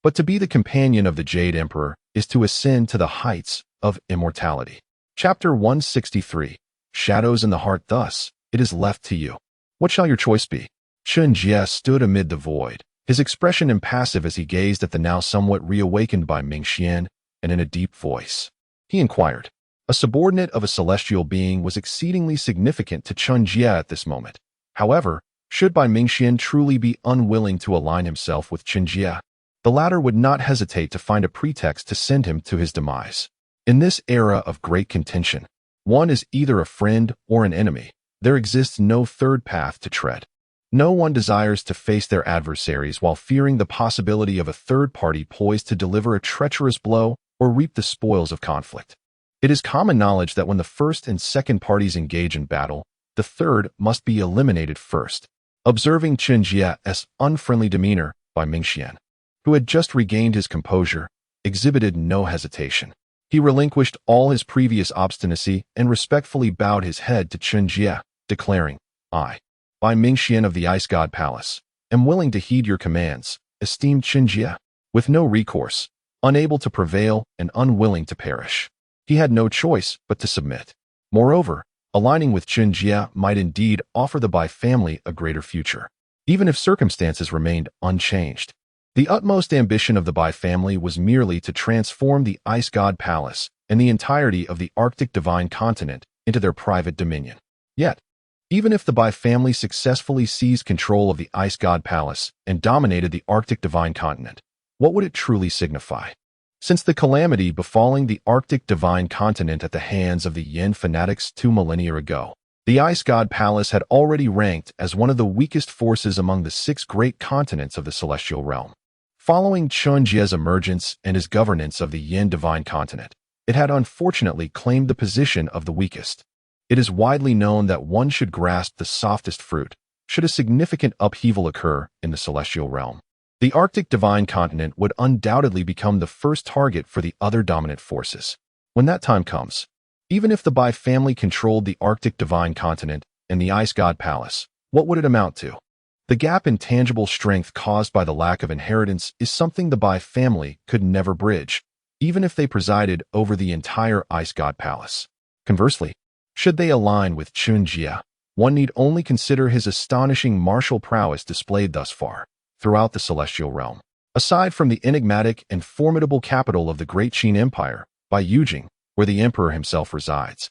But to be the companion of the Jade Emperor is to ascend to the heights of immortality. Chapter 163. Shadows in the Heart. Thus, it is left to you. What shall your choice be? Chen Jie stood amid the void, his expression impassive as he gazed at the now somewhat reawakened Bai Mingxian, and in a deep voice, he inquired. A subordinate of a celestial being was exceedingly significant to Chen Jie at this moment. However, should Bai Mingxian truly be unwilling to align himself with Chen Jie, the latter would not hesitate to find a pretext to send him to his demise. In this era of great contention, one is either a friend or an enemy. There exists no third path to tread. No one desires to face their adversaries while fearing the possibility of a third party poised to deliver a treacherous blow or reap the spoils of conflict. It is common knowledge that when the first and second parties engage in battle, the third must be eliminated first. Observing Chen Jie's unfriendly demeanor, Bai Mingxian, who had just regained his composure, exhibited no hesitation. He relinquished all his previous obstinacy and respectfully bowed his head to Chen Jie, declaring, "I, Bai Mingxian of the Ice God Palace, am willing to heed your commands, esteemed Chen Jie, with no recourse, unable to prevail and unwilling to perish. He had no choice but to submit. Moreover, aligning with Chen Jie might indeed offer the Bai family a greater future, even if circumstances remained unchanged. The utmost ambition of the Bai family was merely to transform the Ice God Palace and the entirety of the Arctic Divine Continent into their private dominion. Yet, even if the Bai family successfully seized control of the Ice God Palace and dominated the Arctic Divine Continent, what would it truly signify? Since the calamity befalling the Arctic Divine Continent at the hands of the Yin fanatics 2 millennia ago, the Ice God Palace had already ranked as one of the weakest forces among the 6 great continents of the Celestial Realm. Following Chen Jie's emergence and his governance of the Yin Divine Continent, it had unfortunately claimed the position of the weakest. It is widely known that one should grasp the softest fruit should a significant upheaval occur in the Celestial Realm. The Arctic Divine Continent would undoubtedly become the first target for the other dominant forces. When that time comes, even if the Bai family controlled the Arctic Divine Continent and the Ice God Palace, what would it amount to? The gap in tangible strength caused by the lack of inheritance is something the Bai family could never bridge, even if they presided over the entire Ice God Palace. Conversely, should they align with Chen Jie, one need only consider his astonishing martial prowess displayed thus far throughout the Celestial Realm. Aside from the enigmatic and formidable capital of the Great Qin Empire, Baiyujing, where the emperor himself resides,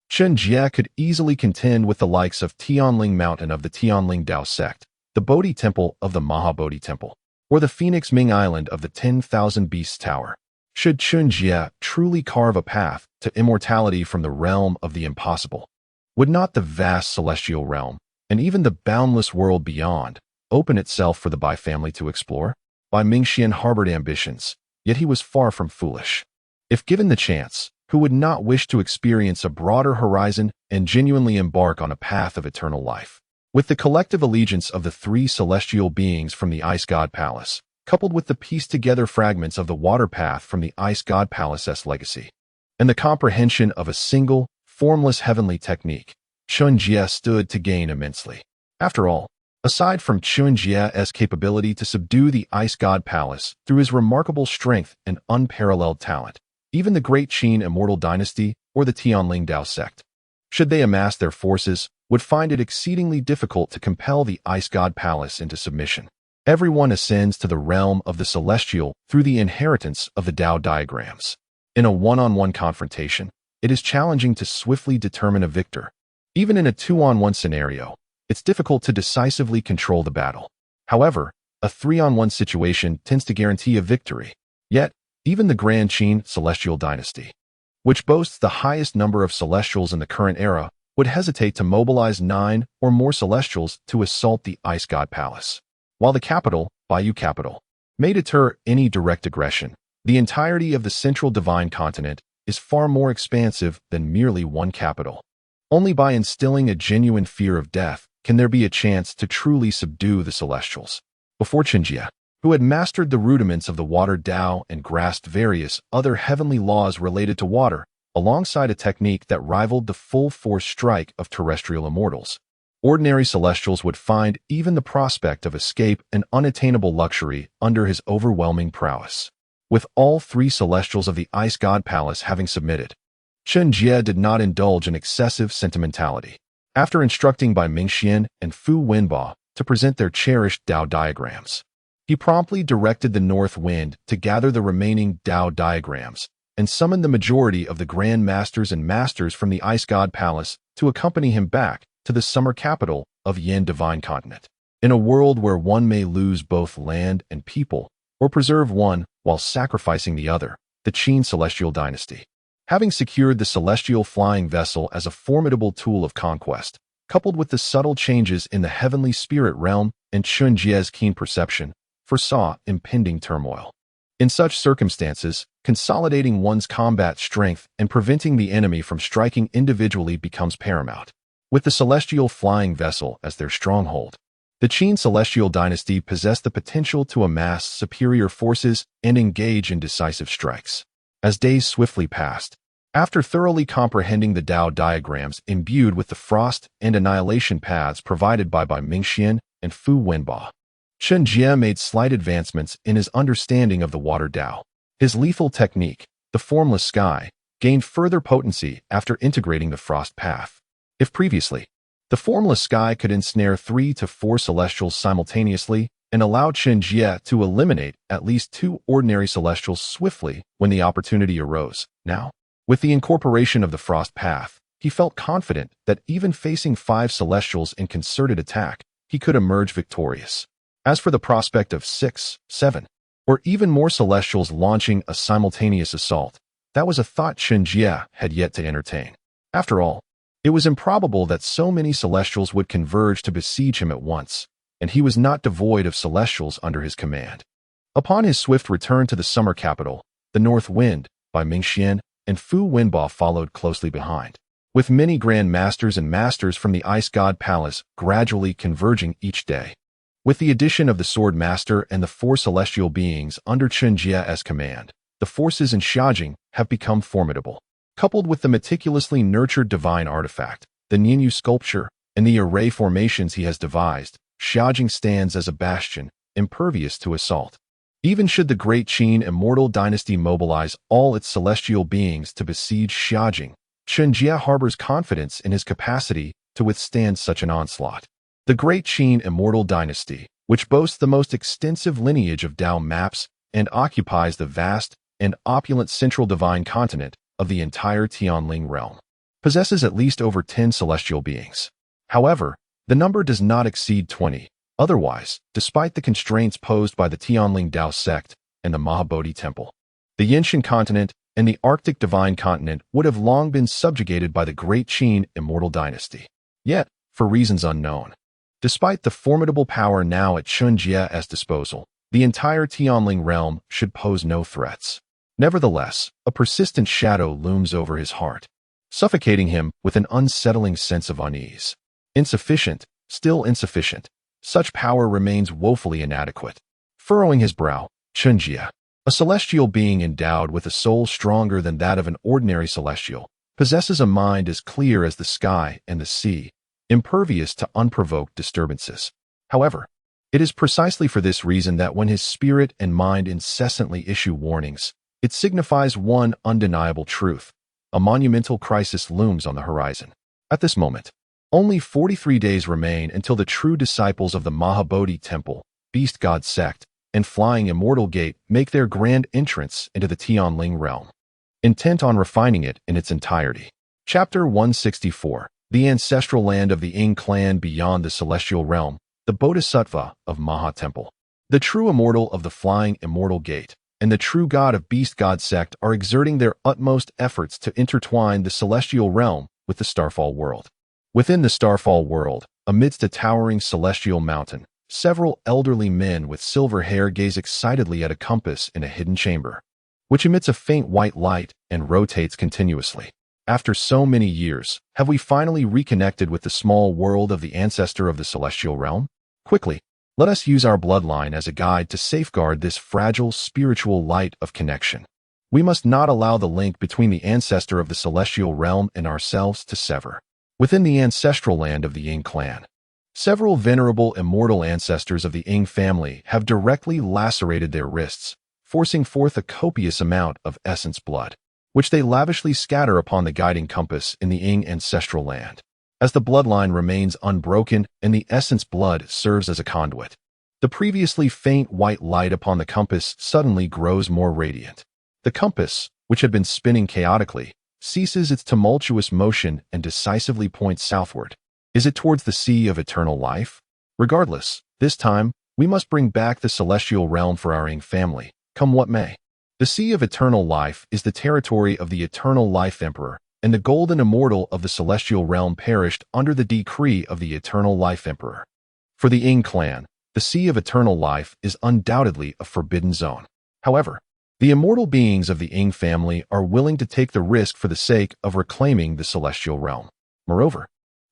Chen Jie could easily contend with the likes of Tianling Mountain of the Tianling Dao sect, the Bodhi Temple of the Mahabodhi Temple, or the Phoenix Ming Island of the 10,000 Beasts Tower. Should Chen Jie truly carve a path to immortality from the realm of the impossible, would not the vast celestial realm, and even the boundless world beyond, open itself for the Bai family to explore? Bai Mingxian harbored ambitions, yet he was far from foolish. If given the chance, who would not wish to experience a broader horizon and genuinely embark on a path of eternal life? With the collective allegiance of the 3 celestial beings from the Ice God Palace, coupled with the pieced-together fragments of the water path from the Ice God Palace's legacy, and the comprehension of a single, formless heavenly technique, Chen Jie stood to gain immensely. After all, aside from Chen Jie's capability to subdue the Ice God Palace through his remarkable strength and unparalleled talent, even the Great Qin Immortal Dynasty or the Tianling Dao sect, should they amass their forces, would find it exceedingly difficult to compel the Ice God Palace into submission. Everyone ascends to the realm of the celestial through the inheritance of the Dao diagrams. In a one-on-one confrontation, it is challenging to swiftly determine a victor. Even in a 2-on-1 scenario, it's difficult to decisively control the battle. However, a 3-on-1 situation tends to guarantee a victory. Yet, even the Grand Qin Celestial Dynasty, which boasts the highest number of celestials in the current era, would hesitate to mobilize 9 or more celestials to assault the Ice God Palace. While the capital, Baiyu capital, may deter any direct aggression, the entirety of the central divine continent is far more expansive than merely one capital. Only by instilling a genuine fear of death can there be a chance to truly subdue the celestials. Before Chen Jie, who had mastered the rudiments of the water Dao and grasped various other heavenly laws related to water, alongside a technique that rivaled the full-force strike of terrestrial immortals, ordinary celestials would find even the prospect of escape an unattainable luxury under his overwhelming prowess. With all 3 celestials of the Ice God Palace having submitted, Chen Jie did not indulge in excessive sentimentality. After instructing Bai Mingxian and Fu Wenba to present their cherished Dao diagrams, he promptly directed the North Wind to gather the remaining Dao diagrams and summon the majority of the Grand Masters and Masters from the Ice God Palace to accompany him back to the summer capital of Yin Divine Continent. In a world where one may lose both land and people, or preserve one while sacrificing the other, the Qin Celestial Dynasty, having secured the celestial flying vessel as a formidable tool of conquest, coupled with the subtle changes in the heavenly spirit realm and Chen Jie's keen perception, foresaw impending turmoil. In such circumstances, consolidating one's combat strength and preventing the enemy from striking individually becomes paramount. With the celestial flying vessel as their stronghold, the Qin Celestial Dynasty possessed the potential to amass superior forces and engage in decisive strikes. As days swiftly passed, after thoroughly comprehending the Dao diagrams imbued with the frost and annihilation paths provided by Bai Mingxian and Fu Wenba, Chen Jie made slight advancements in his understanding of the water Tao. His lethal technique, the formless sky, gained further potency after integrating the frost path. If previously, the formless sky could ensnare 3 to 4 celestials simultaneously and allow Chen Jie to eliminate at least 2 ordinary celestials swiftly when the opportunity arose. Now, with the incorporation of the frost path, he felt confident that even facing 5 celestials in concerted attack, he could emerge victorious. As for the prospect of 6, 7, or even more celestials launching a simultaneous assault, that was a thought Chen Jie had yet to entertain. After all, it was improbable that so many celestials would converge to besiege him at once, and he was not devoid of celestials under his command. Upon his swift return to the summer capital, the North Wind, by Mingxian, and Fu Wenbo followed closely behind, with many grand masters and masters from the Ice God Palace gradually converging each day. With the addition of the Sword Master and the 4 celestial beings under Chen Jie's command, the forces in Xiajing have become formidable. Coupled with the meticulously nurtured divine artifact, the Nianyu sculpture, and the array formations he has devised, Xiajing stands as a bastion, impervious to assault. Even should the great Qin immortal dynasty mobilize all its celestial beings to besiege Xiajing, Chen Jie harbors confidence in his capacity to withstand such an onslaught. The great Qin immortal dynasty, which boasts the most extensive lineage of Tao maps and occupies the vast and opulent central divine continent of the entire Tianling realm, possesses at least over 10 celestial beings. However, the number does not exceed 20. Otherwise, despite the constraints posed by the Tianling Tao sect and the Mahabodhi Temple, the Yinxian continent and the Arctic divine continent would have long been subjugated by the great Qin immortal dynasty. Yet, for reasons unknown, despite the formidable power now at Chen Jie's disposal, the entire Tianling realm should pose no threats. Nevertheless, a persistent shadow looms over his heart, suffocating him with an unsettling sense of unease. Insufficient, still insufficient. Such power remains woefully inadequate. Furrowing his brow, Chen Jie, a celestial being endowed with a soul stronger than that of an ordinary celestial, possesses a mind as clear as the sky and the sea, impervious to unprovoked disturbances. However, it is precisely for this reason that when his spirit and mind incessantly issue warnings, it signifies one undeniable truth. A monumental crisis looms on the horizon. At this moment, only 43 days remain until the true disciples of the Mahabodhi Temple, Beast God Sect, and Flying Immortal Gate make their grand entrance into the Tianling realm, intent on refining it in its entirety. Chapter 164. The ancestral land of the Ying clan beyond the celestial realm, the Bodhisattva of Maha Temple. The true immortal of the Flying Immortal Gate and the true god of Beast God Sect are exerting their utmost efforts to intertwine the celestial realm with the Starfall world. Within the Starfall world, amidst a towering celestial mountain, several elderly men with silver hair gaze excitedly at a compass in a hidden chamber, which emits a faint white light and rotates continuously. After so many years, have we finally reconnected with the small world of the ancestor of the celestial realm? Quickly, let us use our bloodline as a guide to safeguard this fragile spiritual light of connection. We must not allow the link between the ancestor of the celestial realm and ourselves to sever. Within the ancestral land of the Ying clan, several venerable immortal ancestors of the Ying family have directly lacerated their wrists, forcing forth a copious amount of essence blood, which they lavishly scatter upon the guiding compass in the Ying ancestral land. As the bloodline remains unbroken and the essence blood serves as a conduit, the previously faint white light upon the compass suddenly grows more radiant. The compass, which had been spinning chaotically, ceases its tumultuous motion and decisively points southward. Is it towards the sea of eternal life? Regardless, this time, we must bring back the celestial realm for our Ying family, come what may. The Sea of Eternal Life is the territory of the Eternal Life Emperor, and the golden immortal of the celestial realm perished under the decree of the Eternal Life Emperor. For the Ying clan, the Sea of Eternal Life is undoubtedly a forbidden zone. However, the immortal beings of the Ying family are willing to take the risk for the sake of reclaiming the celestial realm. Moreover,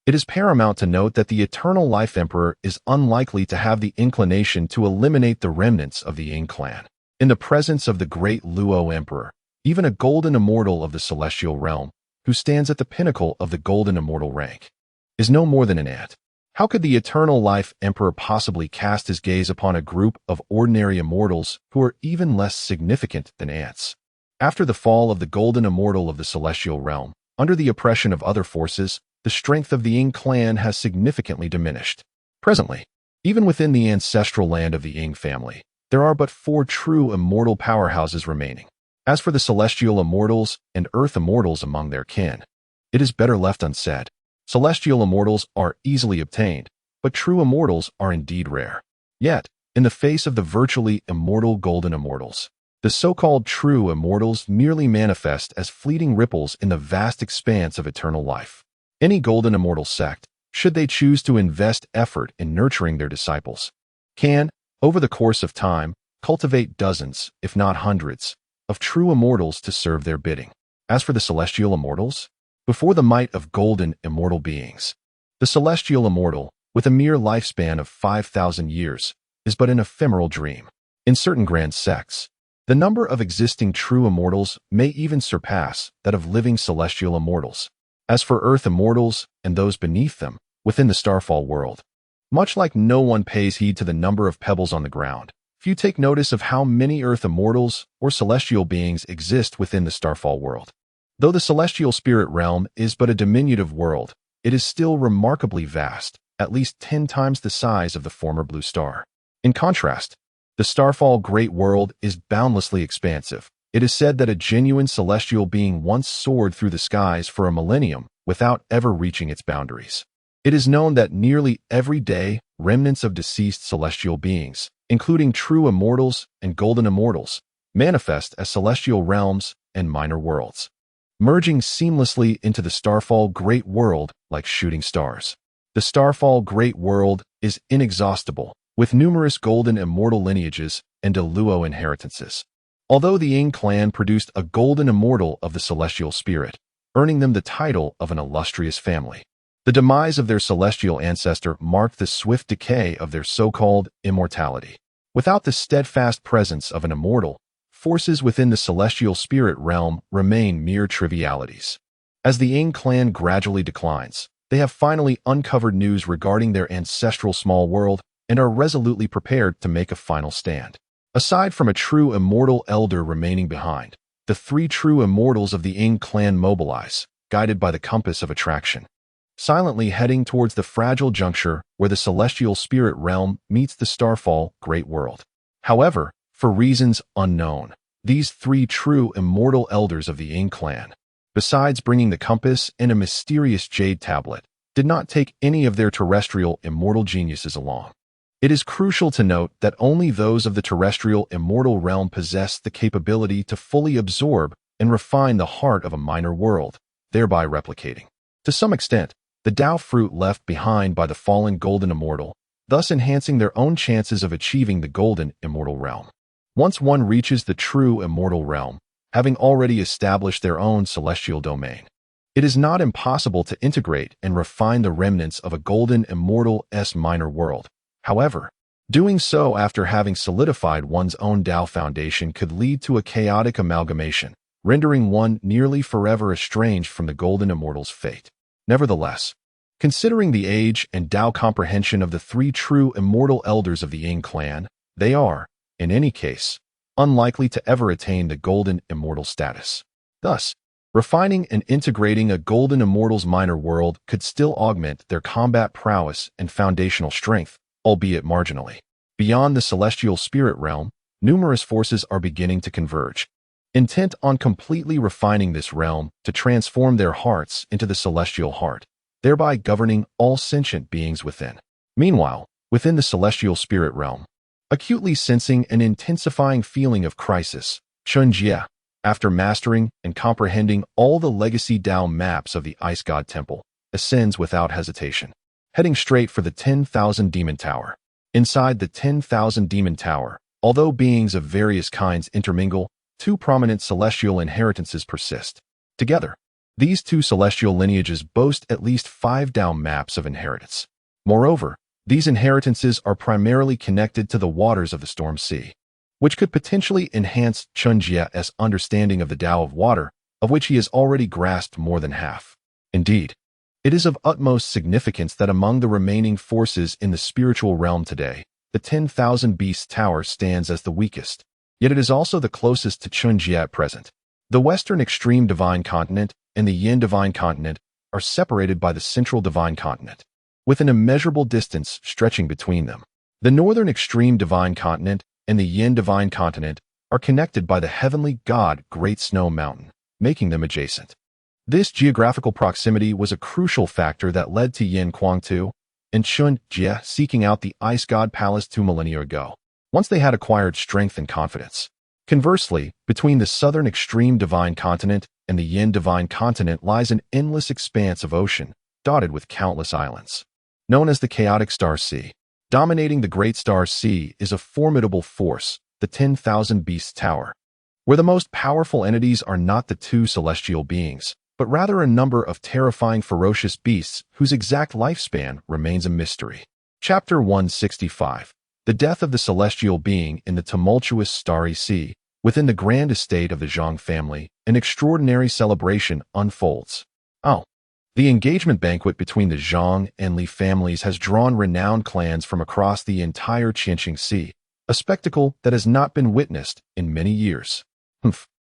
it is paramount to note that the Eternal Life Emperor is unlikely to have the inclination to eliminate the remnants of the Ying clan. In the presence of the great Luo Emperor, even a golden immortal of the celestial realm, who stands at the pinnacle of the golden immortal rank, is no more than an ant. How could the eternal life emperor possibly cast his gaze upon a group of ordinary immortals who are even less significant than ants? After the fall of the golden immortal of the celestial realm, under the oppression of other forces, the strength of the Ying clan has significantly diminished. Presently, even within the ancestral land of the Ying family, there are but 4 true immortal powerhouses remaining. As for the celestial immortals and earth immortals among their kin, it is better left unsaid. Celestial immortals are easily obtained, but true immortals are indeed rare. Yet, in the face of the virtually immortal golden immortals, the so-called true immortals merely manifest as fleeting ripples in the vast expanse of eternal life. Any golden immortal sect, should they choose to invest effort in nurturing their disciples, can, over the course of time, cultivate dozens, if not hundreds, of true immortals to serve their bidding. As for the celestial immortals, before the might of golden immortal beings, the celestial immortal, with a mere lifespan of 5,000 years, is but an ephemeral dream. In certain grand sects, the number of existing true immortals may even surpass that of living celestial immortals. As for earth immortals and those beneath them, within the starfall world, much like no one pays heed to the number of pebbles on the ground, few take notice of how many earth immortals or celestial beings exist within the starfall world. Though the celestial spirit realm is but a diminutive world, it is still remarkably vast, at least 10 times the size of the former blue star. In contrast, the starfall great world is boundlessly expansive. It is said that a genuine celestial being once soared through the skies for a millennium without ever reaching its boundaries. It is known that nearly every day, remnants of deceased celestial beings, including true immortals and golden immortals, manifest as celestial realms and minor worlds, merging seamlessly into the starfall great world like shooting stars. The starfall great world is inexhaustible, with numerous golden immortal lineages and Luo inheritances. Although the Ying clan produced a golden immortal of the celestial spirit, earning them the title of an illustrious family, the demise of their celestial ancestor marked the swift decay of their so-called immortality. Without the steadfast presence of an immortal, forces within the celestial spirit realm remain mere trivialities. As the Ying clan gradually declines, they have finally uncovered news regarding their ancestral small world and are resolutely prepared to make a final stand. Aside from a true immortal elder remaining behind, the 3 true immortals of the Ying clan mobilize, guided by the compass of attraction, silently heading towards the fragile juncture where the celestial spirit realm meets the starfall great world. However, for reasons unknown, these 3 true immortal elders of the Ying clan, besides bringing the compass and a mysterious jade tablet, did not take any of their terrestrial immortal geniuses along. It is crucial to note that only those of the terrestrial immortal realm possess the capability to fully absorb and refine the heart of a minor world, thereby replicating, to some extent, the Tao fruit left behind by the fallen golden immortal, thus enhancing their own chances of achieving the golden immortal realm. Once one reaches the true immortal realm, having already established their own celestial domain, it is not impossible to integrate and refine the remnants of a golden immortal minor world. However, doing so after having solidified one's own Tao foundation could lead to a chaotic amalgamation, rendering one nearly forever estranged from the golden immortal's fate. Nevertheless, considering the age and Tao comprehension of the 3 true immortal elders of the Ying clan, they are, in any case, unlikely to ever attain the golden immortal status. Thus, refining and integrating a golden immortal's minor world could still augment their combat prowess and foundational strength, albeit marginally. Beyond the celestial spirit realm, numerous forces are beginning to converge, intent on completely refining this realm to transform their hearts into the celestial heart, thereby governing all sentient beings within. Meanwhile, within the celestial spirit realm, acutely sensing an intensifying feeling of crisis, Chen Jie, after mastering and comprehending all the legacy Tao maps of the Ice God Temple, ascends without hesitation, heading straight for the 10,000 Demon Tower. Inside the 10,000 Demon Tower, although beings of various kinds intermingle, 2 prominent celestial inheritances persist. Together, these 2 celestial lineages boast at least 5 Tao maps of inheritance. Moreover, these inheritances are primarily connected to the waters of the Storm Sea, which could potentially enhance Chen Jie's understanding of the Tao of water, of which he has already grasped more than half. Indeed, It is of utmost significance that among the remaining forces in the spiritual realm today, the 10,000 Beasts Tower stands as the weakest, yet it is also the closest to Chen Jie at present. The Western Extreme Divine Continent and the Yin Divine Continent are separated by the Central Divine Continent, with an immeasurable distance stretching between them. The Northern Extreme Divine Continent and the Yin Divine Continent are connected by the heavenly god Great Snow Mountain, making them adjacent. This geographical proximity was a crucial factor that led to Yin Kuangtu and Chen Jie seeking out the Ice God Palace 2 millennia ago, once they had acquired strength and confidence. Conversely, between the Southern Extreme Divine Continent and the Yin Divine Continent lies an endless expanse of ocean, dotted with countless islands. Known as the Chaotic Star Sea, dominating the Great Star Sea is a formidable force, the 10,000 Beasts Tower, where the most powerful entities are not the two celestial beings, but rather a number of terrifying ferocious beasts whose exact lifespan remains a mystery. Chapter 165. The Death of the Celestial Being in the Tumultuous Starry Sea. Within the grand estate of the Zhang family, an extraordinary celebration unfolds. The engagement banquet between the Zhang and Li families has drawn renowned clans from across the entire Qianqing Sea, a spectacle that has not been witnessed in many years.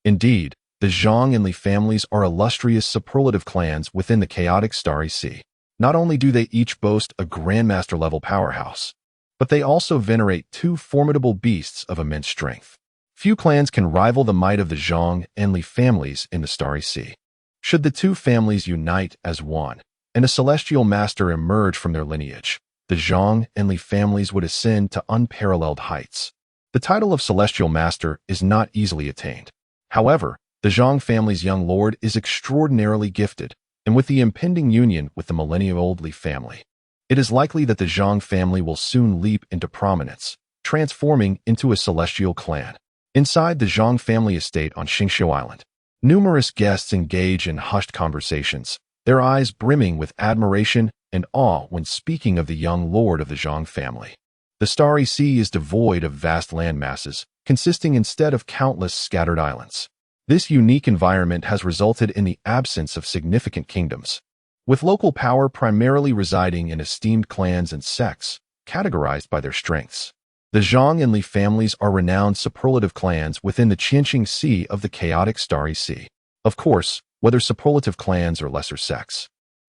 Indeed, the Zhang and Li families are illustrious superlative clans within the chaotic Starry Sea. Not only do they each boast a Grandmaster-level powerhouse, but they also venerate two formidable beasts of immense strength. Few clans can rival the might of the Zhang and Li families in the Starry Sea. Should the two families unite as one, and a celestial master emerge from their lineage, the Zhang and Li families would ascend to unparalleled heights. The title of Celestial Master is not easily attained. However, the Zhang family's young lord is extraordinarily gifted, and with the impending union with the millennium-old Li family, it is likely that the Zhang family will soon leap into prominence, transforming into a celestial clan. Inside the Zhang family estate on Xingqiu Island, numerous guests engage in hushed conversations, their eyes brimming with admiration and awe when speaking of the young lord of the Zhang family. The Starry Sea is devoid of vast land masses, consisting instead of countless scattered islands. This unique environment has resulted in the absence of significant kingdoms, with local power primarily residing in esteemed clans and sects, categorized by their strengths. The Zhang and Li families are renowned superlative clans within the Qianqing Sea of the chaotic Starry Sea. Of course, whether superlative clans or lesser sects,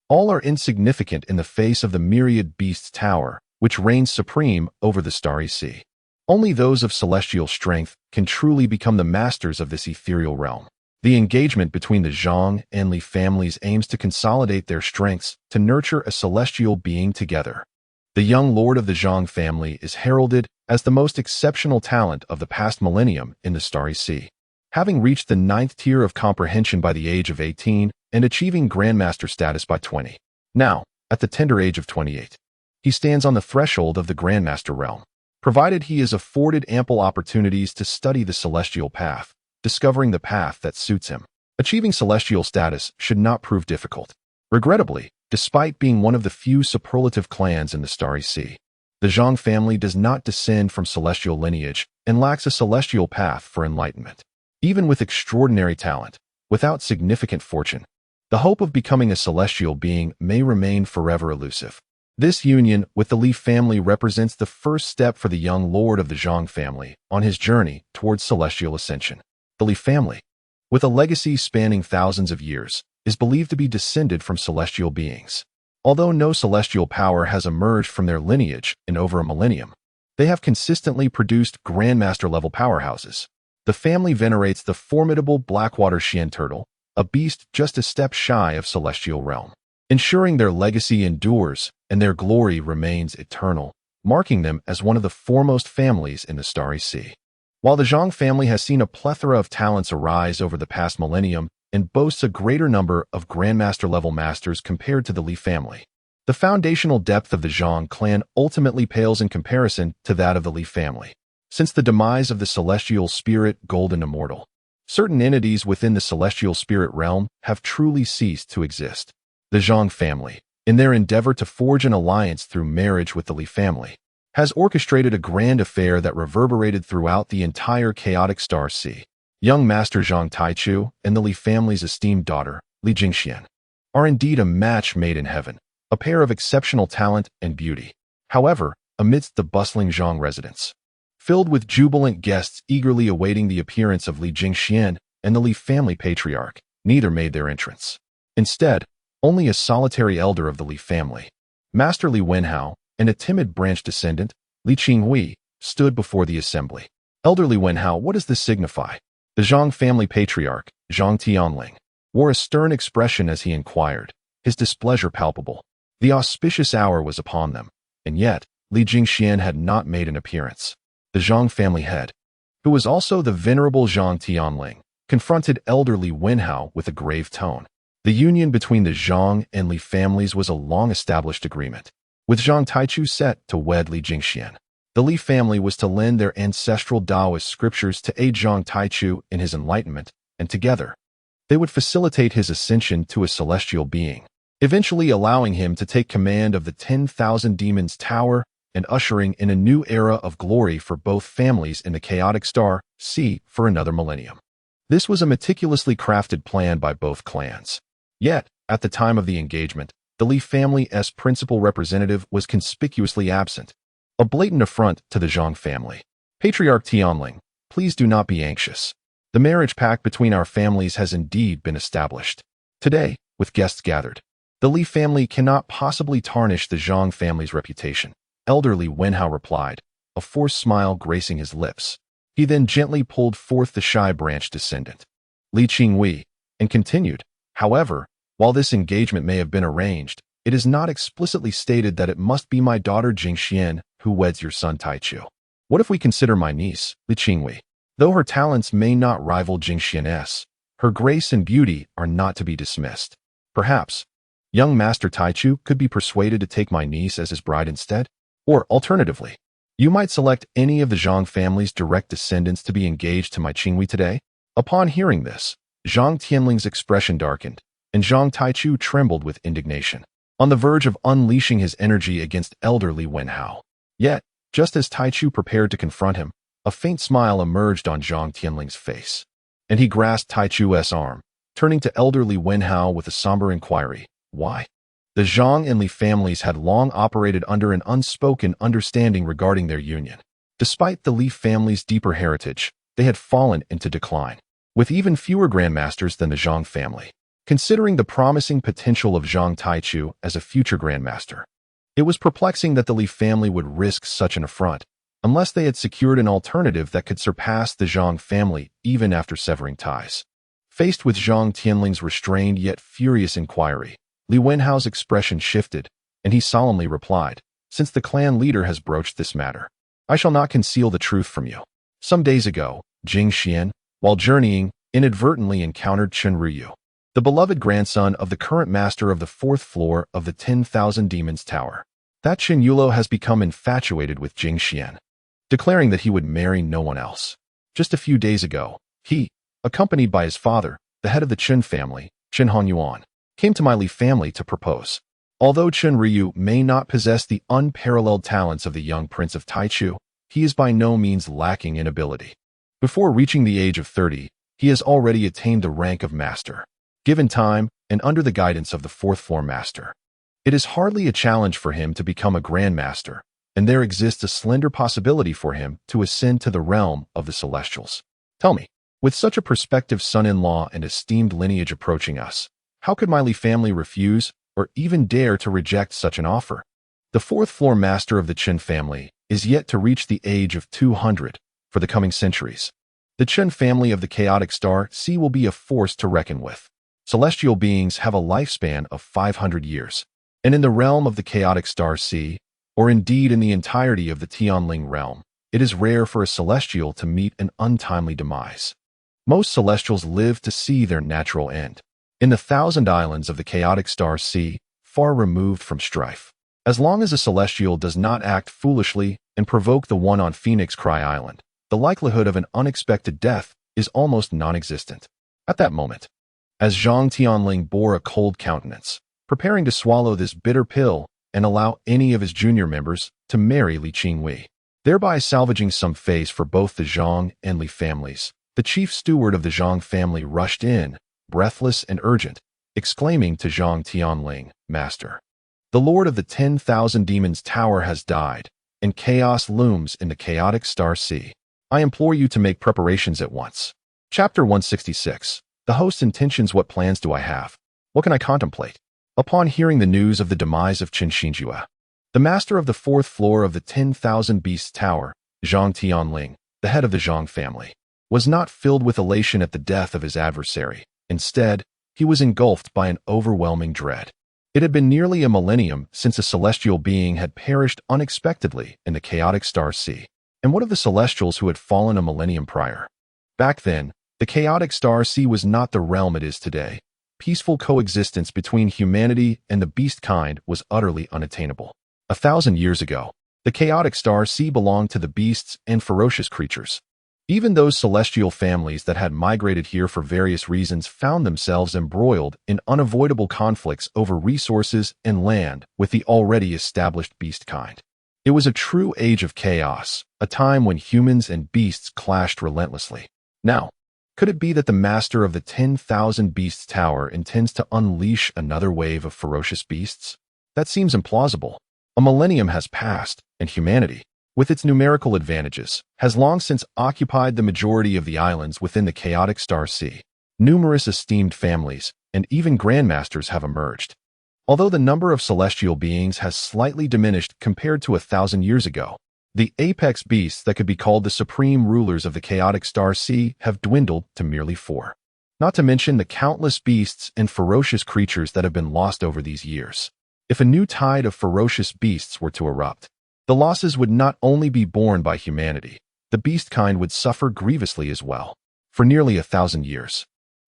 all are insignificant in the face of the myriad Beasts Tower, which reigns supreme over the Starry Sea. Only those of celestial strength can truly become the masters of this ethereal realm. The engagement between the Zhang and Li families aims to consolidate their strengths to nurture a celestial being together. The young lord of the Zhang family is heralded as the most exceptional talent of the past millennium in the Starry Sea, having reached the 9th tier of comprehension by the age of 18 and achieving Grandmaster status by 20. Now, at the tender age of 28, he stands on the threshold of the Grandmaster realm. Provided he is afforded ample opportunities to study the celestial path, discovering the path that suits him, achieving celestial status should not prove difficult. Regrettably, despite being one of the few superlative clans in the Starry Sea, the Zhang family does not descend from celestial lineage and lacks a celestial path for enlightenment. Even with extraordinary talent, without significant fortune, the hope of becoming a celestial being may remain forever elusive. This union with the Li family represents the first step for the young lord of the Zhang family on his journey towards celestial ascension. The Li family, with a legacy spanning thousands of years, is believed to be descended from celestial beings. Although no celestial power has emerged from their lineage in over a millennium, they have consistently produced Grandmaster-level powerhouses. The family venerates the formidable Blackwater Xian turtle, a beast just a step shy of celestial realm, ensuring their legacy endures and their glory remains eternal, marking them as one of the foremost families in the Starry Sea. While the Zhang family has seen a plethora of talents arise over the past millennium and boasts a greater number of Grandmaster-level masters compared to the Li family, the foundational depth of the Zhang clan ultimately pales in comparison to that of the Li family. Since the demise of the celestial spirit Golden Immortal, certain entities within the celestial spirit realm have truly ceased to exist. The Zhang family, in their endeavor to forge an alliance through marriage with the Li family, has orchestrated a grand affair that reverberated throughout the entire chaotic Star Sea. Young Master Zhang Taichu and the Li family's esteemed daughter, Li Jingxian, are indeed a match made in heaven, a pair of exceptional talent and beauty. However, amidst the bustling Zhang residence, filled with jubilant guests eagerly awaiting the appearance of Li Jingxian and the Li family patriarch, neither made their entrance. Instead, only a solitary elder of the Li family, Master Li Wenhao, and a timid branch descendant, Li Qinghui, stood before the assembly. Elder Li Wenhao, what does this signify? The Zhang family patriarch, Zhang Tianling, wore a stern expression as he inquired, his displeasure palpable. The auspicious hour was upon them, and yet Li Jingxian had not made an appearance. The Zhang family head, who was also the venerable Zhang Tianling, confronted elder Li Wenhao with a grave tone. The union between the Zhang and Li families was a long-established agreement, with Zhang Taichu set to wed Li Jingxian. The Li family was to lend their ancestral Taoist scriptures to aid Zhang Taichu in his enlightenment, and together, they would facilitate his ascension to a celestial being, eventually allowing him to take command of the 10,000 Demons Tower and ushering in a new era of glory for both families in the chaotic star Sea for another millennium. This was a meticulously crafted plan by both clans. Yet, at the time of the engagement, the Li family's principal representative was conspicuously absent, a blatant affront to the Zhang family. Patriarch Tianling, please do not be anxious. The marriage pact between our families has indeed been established. Today, with guests gathered, the Li family cannot possibly tarnish the Zhang family's reputation. Elder Li Wenhao replied, a forced smile gracing his lips. He then gently pulled forth the shy branch descendant, Li Qinghui, and continued, however, while this engagement may have been arranged, it is not explicitly stated that it must be my daughter Jingxian who weds your son Taichu. What if we consider my niece, Li Qinghui? Though her talents may not rival Jingxian's, her grace and beauty are not to be dismissed. Perhaps, young Master Taichu could be persuaded to take my niece as his bride instead? Or, alternatively, you might select any of the Zhang family's direct descendants to be engaged to my Qinghui today? Upon hearing this, Zhang Tianling's expression darkened, and Zhang Taichu trembled with indignation, on the verge of unleashing his energy against elder Li Wenhao. Yet, just as Taichu prepared to confront him, a faint smile emerged on Zhang Tianling's face, and he grasped Taichu's arm, turning to elder Li Wenhao with a somber inquiry, why? The Zhang and Li families had long operated under an unspoken understanding regarding their union. Despite the Li family's deeper heritage, they had fallen into decline, with even fewer grandmasters than the Zhang family. Considering the promising potential of Zhang Taichu as a future grandmaster, it was perplexing that the Li family would risk such an affront, unless they had secured an alternative that could surpass the Zhang family even after severing ties. Faced with Zhang Tianling's restrained yet furious inquiry, Li Wenhao's expression shifted, and he solemnly replied, since the clan leader has broached this matter, I shall not conceal the truth from you. Some days ago, Jingxian, while journeying, inadvertently encountered Chen Jie, the beloved grandson of the current master of the 4th floor of the 10,000 Demons Tower. That Chen Yulo has become infatuated with Jingxian, declaring that he would marry no one else. Just a few days ago, he, accompanied by his father, the head of the Chen family, Chen Hongyuan, came to my Li family to propose. Although Chen Ryu may not possess the unparalleled talents of the young prince of Taichu, he is by no means lacking in ability. Before reaching the age of 30, he has already attained the rank of master. Given time, and under the guidance of the 4th floor master, it is hardly a challenge for him to become a grandmaster, and there exists a slender possibility for him to ascend to the realm of the celestials. Tell me, with such a prospective son-in-law and esteemed lineage approaching us, how could my Li family refuse or even dare to reject such an offer? The 4th floor master of the Chen family is yet to reach the age of 200 for the coming centuries. The Chen family of the chaotic star Sea will be a force to reckon with. Celestial beings have a lifespan of 500 years, and in the realm of the chaotic star Sea, or indeed in the entirety of the Tianling realm, it is rare for a celestial to meet an untimely demise. Most celestials live to see their natural end. In the 1,000 islands of the chaotic star Sea, far removed from strife, as long as a celestial does not act foolishly and provoke the one on Phoenix Cry Island, the likelihood of an unexpected death is almost non-existent. At that moment, as Zhang Tianling bore a cold countenance, preparing to swallow this bitter pill and allow any of his junior members to marry Li Qinghui, thereby salvaging some face for both the Zhang and Li families, the chief steward of the Zhang family rushed in, breathless and urgent, exclaiming to Zhang Tianling, "Master, the Lord of the 10,000 Demons Tower has died, and chaos looms in the chaotic Star Sea. I implore you to make preparations at once." Chapter 166. The host's intentions. What plans do I have? What can I contemplate? Upon hearing the news of the demise of Chen Jie, the master of the 4th floor of the 10,000 Beasts Tower, Zhang Tianling, the head of the Zhang family, was not filled with elation at the death of his adversary. Instead, he was engulfed by an overwhelming dread. It had been nearly a millennium since a celestial being had perished unexpectedly in the chaotic Star Sea. And what of the celestials who had fallen a millennium prior? Back then, the chaotic Star Sea was not the realm it is today. Peaceful coexistence between humanity and the beast kind was utterly unattainable. 1,000 years ago, the chaotic Star Sea belonged to the beasts and ferocious creatures. Even those celestial families that had migrated here for various reasons found themselves embroiled in unavoidable conflicts over resources and land with the already established beast kind. It was a true age of chaos, a time when humans and beasts clashed relentlessly. Now, could it be that the master of the 10,000 Beasts Tower intends to unleash another wave of ferocious beasts? That seems implausible. A millennium has passed, and humanity, with its numerical advantages, has long since occupied the majority of the islands within the chaotic Star Sea. Numerous esteemed families, and even grandmasters have emerged. Although the number of celestial beings has slightly diminished compared to 1,000 years ago, the apex beasts that could be called the supreme rulers of the chaotic Star Sea have dwindled to merely 4. Not to mention the countless beasts and ferocious creatures that have been lost over these years. If a new tide of ferocious beasts were to erupt, the losses would not only be borne by humanity, the beast kind would suffer grievously as well. For nearly 1,000 years,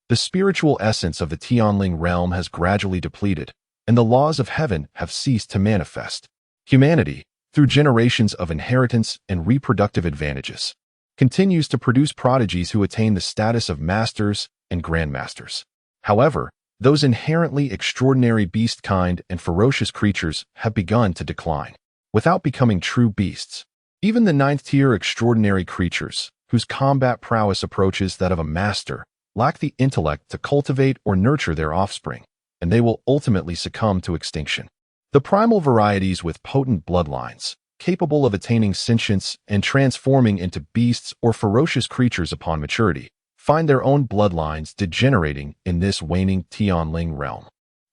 the spiritual essence of the Tianling realm has gradually depleted, and the laws of heaven have ceased to manifest. Humanity, through generations of inheritance and reproductive advantages, continues to produce prodigies who attain the status of masters and grandmasters. However, those inherently extraordinary beast kind and ferocious creatures have begun to decline, without becoming true beasts. Even the 9th-tier extraordinary creatures, whose combat prowess approaches that of a master, lack the intellect to cultivate or nurture their offspring, and they will ultimately succumb to extinction. The primal varieties with potent bloodlines, capable of attaining sentience and transforming into beasts or ferocious creatures upon maturity, find their own bloodlines degenerating in this waning Tianling realm.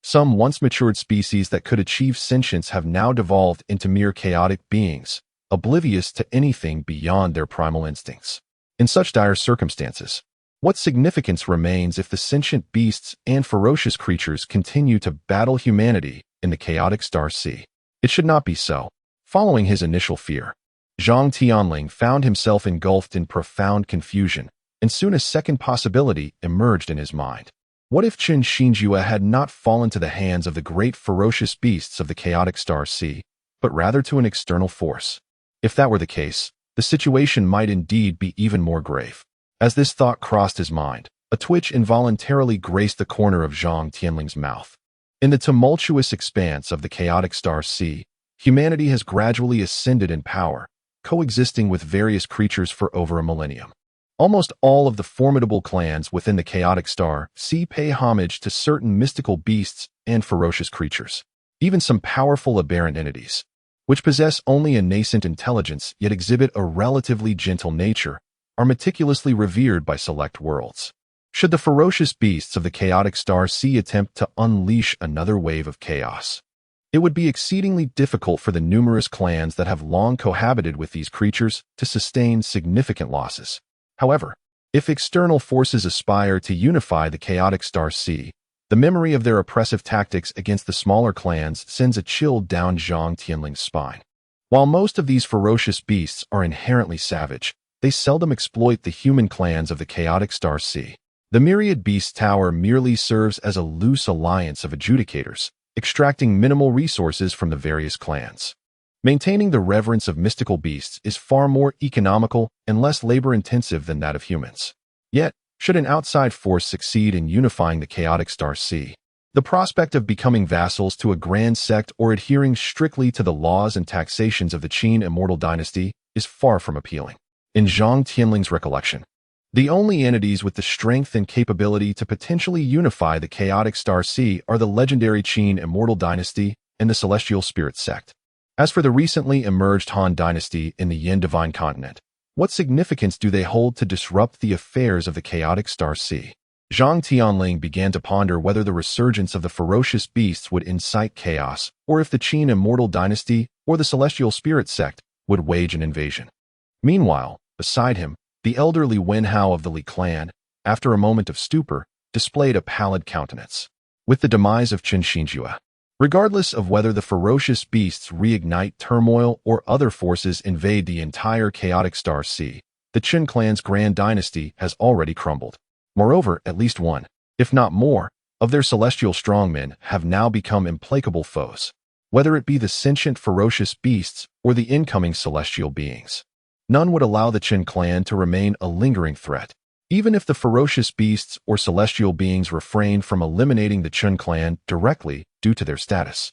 Some once matured species that could achieve sentience have now devolved into mere chaotic beings, oblivious to anything beyond their primal instincts. In such dire circumstances, what significance remains if the sentient beasts and ferocious creatures continue to battle humanity in the chaotic Star Sea? It should not be so. Following his initial fear, Zhang Tianling found himself engulfed in profound confusion, and soon a second possibility emerged in his mind. What if Chen Jie had not fallen to the hands of the great ferocious beasts of the chaotic Star Sea, but rather to an external force? If that were the case, the situation might indeed be even more grave. As this thought crossed his mind, a twitch involuntarily graced the corner of Zhang Tianling's mouth. In the tumultuous expanse of the chaotic Star Sea, humanity has gradually ascended in power, coexisting with various creatures for over a millennium. Almost all of the formidable clans within the chaotic Star Sea pay homage to certain mystical beasts and ferocious creatures. Even some powerful aberrant entities, which possess only a nascent intelligence yet exhibit a relatively gentle nature, are meticulously revered by select worlds. Should the ferocious beasts of the chaotic Star Sea attempt to unleash another wave of chaos, it would be exceedingly difficult for the numerous clans that have long cohabited with these creatures to sustain significant losses. However, if external forces aspire to unify the chaotic Star Sea, the memory of their oppressive tactics against the smaller clans sends a chill down Zhang Tianling's spine. While most of these ferocious beasts are inherently savage, they seldom exploit the human clans of the chaotic Star Sea. The Myriad Beast Tower merely serves as a loose alliance of adjudicators, extracting minimal resources from the various clans. Maintaining the reverence of mystical beasts is far more economical and less labor-intensive than that of humans. Yet, should an outside force succeed in unifying the chaotic Star Sea, the prospect of becoming vassals to a grand sect or adhering strictly to the laws and taxations of the Qin immortal dynasty is far from appealing. In Zhang Tianling's recollection, The only entities with the strength and capability to potentially unify the chaotic Star Sea are the legendary Qin Immortal Dynasty and the Celestial Spirit Sect. As for the recently emerged Han Dynasty in the Yin Divine Continent, what significance do they hold to disrupt the affairs of the chaotic Star Sea? Zhang Tianling began to ponder whether the resurgence of the ferocious beasts would incite chaos, or if the Qin Immortal Dynasty or the Celestial Spirit Sect would wage an invasion. Meanwhile, beside him, the elderly Wen Hao of the Li clan, after a moment of stupor, displayed a pallid countenance. With the demise of Chen Jie, regardless of whether the ferocious beasts reignite turmoil or other forces invade the entire chaotic Star Sea, the Chen clan's grand dynasty has already crumbled. Moreover, at least one, if not more, of their celestial strongmen have now become implacable foes, whether it be the sentient ferocious beasts or the incoming celestial beings. None would allow the Chen clan to remain a lingering threat, even if the ferocious beasts or celestial beings refrained from eliminating the Chen clan directly due to their status.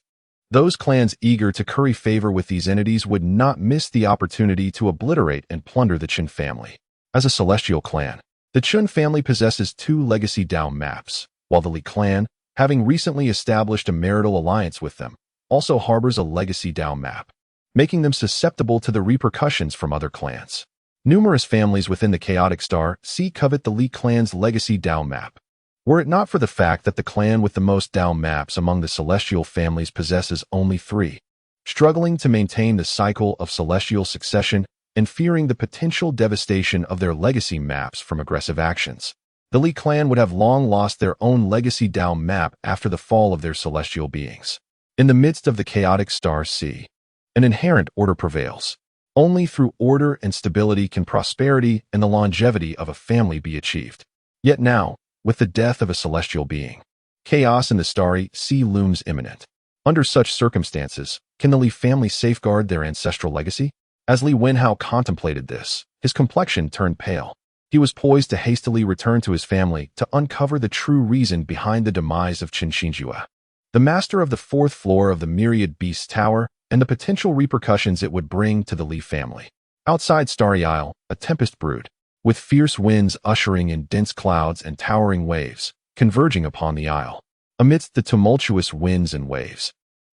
Those clans eager to curry favor with these entities would not miss the opportunity to obliterate and plunder the Chen family. As a celestial clan, the Chen family possesses 2 legacy Dao maps, while the Li clan, having recently established a marital alliance with them, also harbors a legacy Dao map, making them susceptible to the repercussions from other clans. Numerous families within the chaotic Star Sea covet the Li clan's legacy Dao map. Were it not for the fact that the clan with the most Dao maps among the celestial families possesses only 3, struggling to maintain the cycle of celestial succession and fearing the potential devastation of their legacy maps from aggressive actions, the Li clan would have long lost their own legacy Dao map after the fall of their celestial beings. In the midst of the chaotic Star Sea, an inherent order prevails. Only through order and stability can prosperity and the longevity of a family be achieved. Yet now, with the death of a celestial being, chaos in the Starry Sea looms imminent. Under such circumstances, can the Li family safeguard their ancestral legacy? As Li Wenhao contemplated this, his complexion turned pale. He was poised to hastily return to his family to uncover the true reason behind the demise of Chen Jie, the master of the 4th floor of the Myriad Beasts Tower, and the potential repercussions it would bring to the Li family. Outside Starry Isle, a tempest brewed, with fierce winds ushering in dense clouds and towering waves, converging upon the isle. Amidst the tumultuous winds and waves,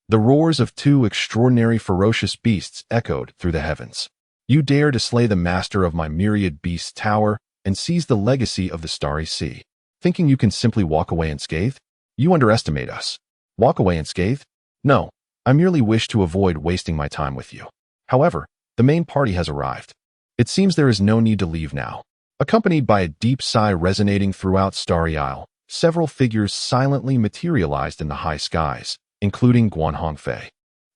the roars of 2 extraordinary ferocious beasts echoed through the heavens. You dare to slay the master of my Myriad Beasts Tower and seize the legacy of the Starry Sea, thinking you can simply walk away unscathed? You underestimate us. Walk away unscathed? No. I merely wish to avoid wasting my time with you. However, the main party has arrived. It seems there is no need to leave now. Accompanied by a deep sigh resonating throughout Starry Isle, several figures silently materialized in the high skies, including Guan Hongfei,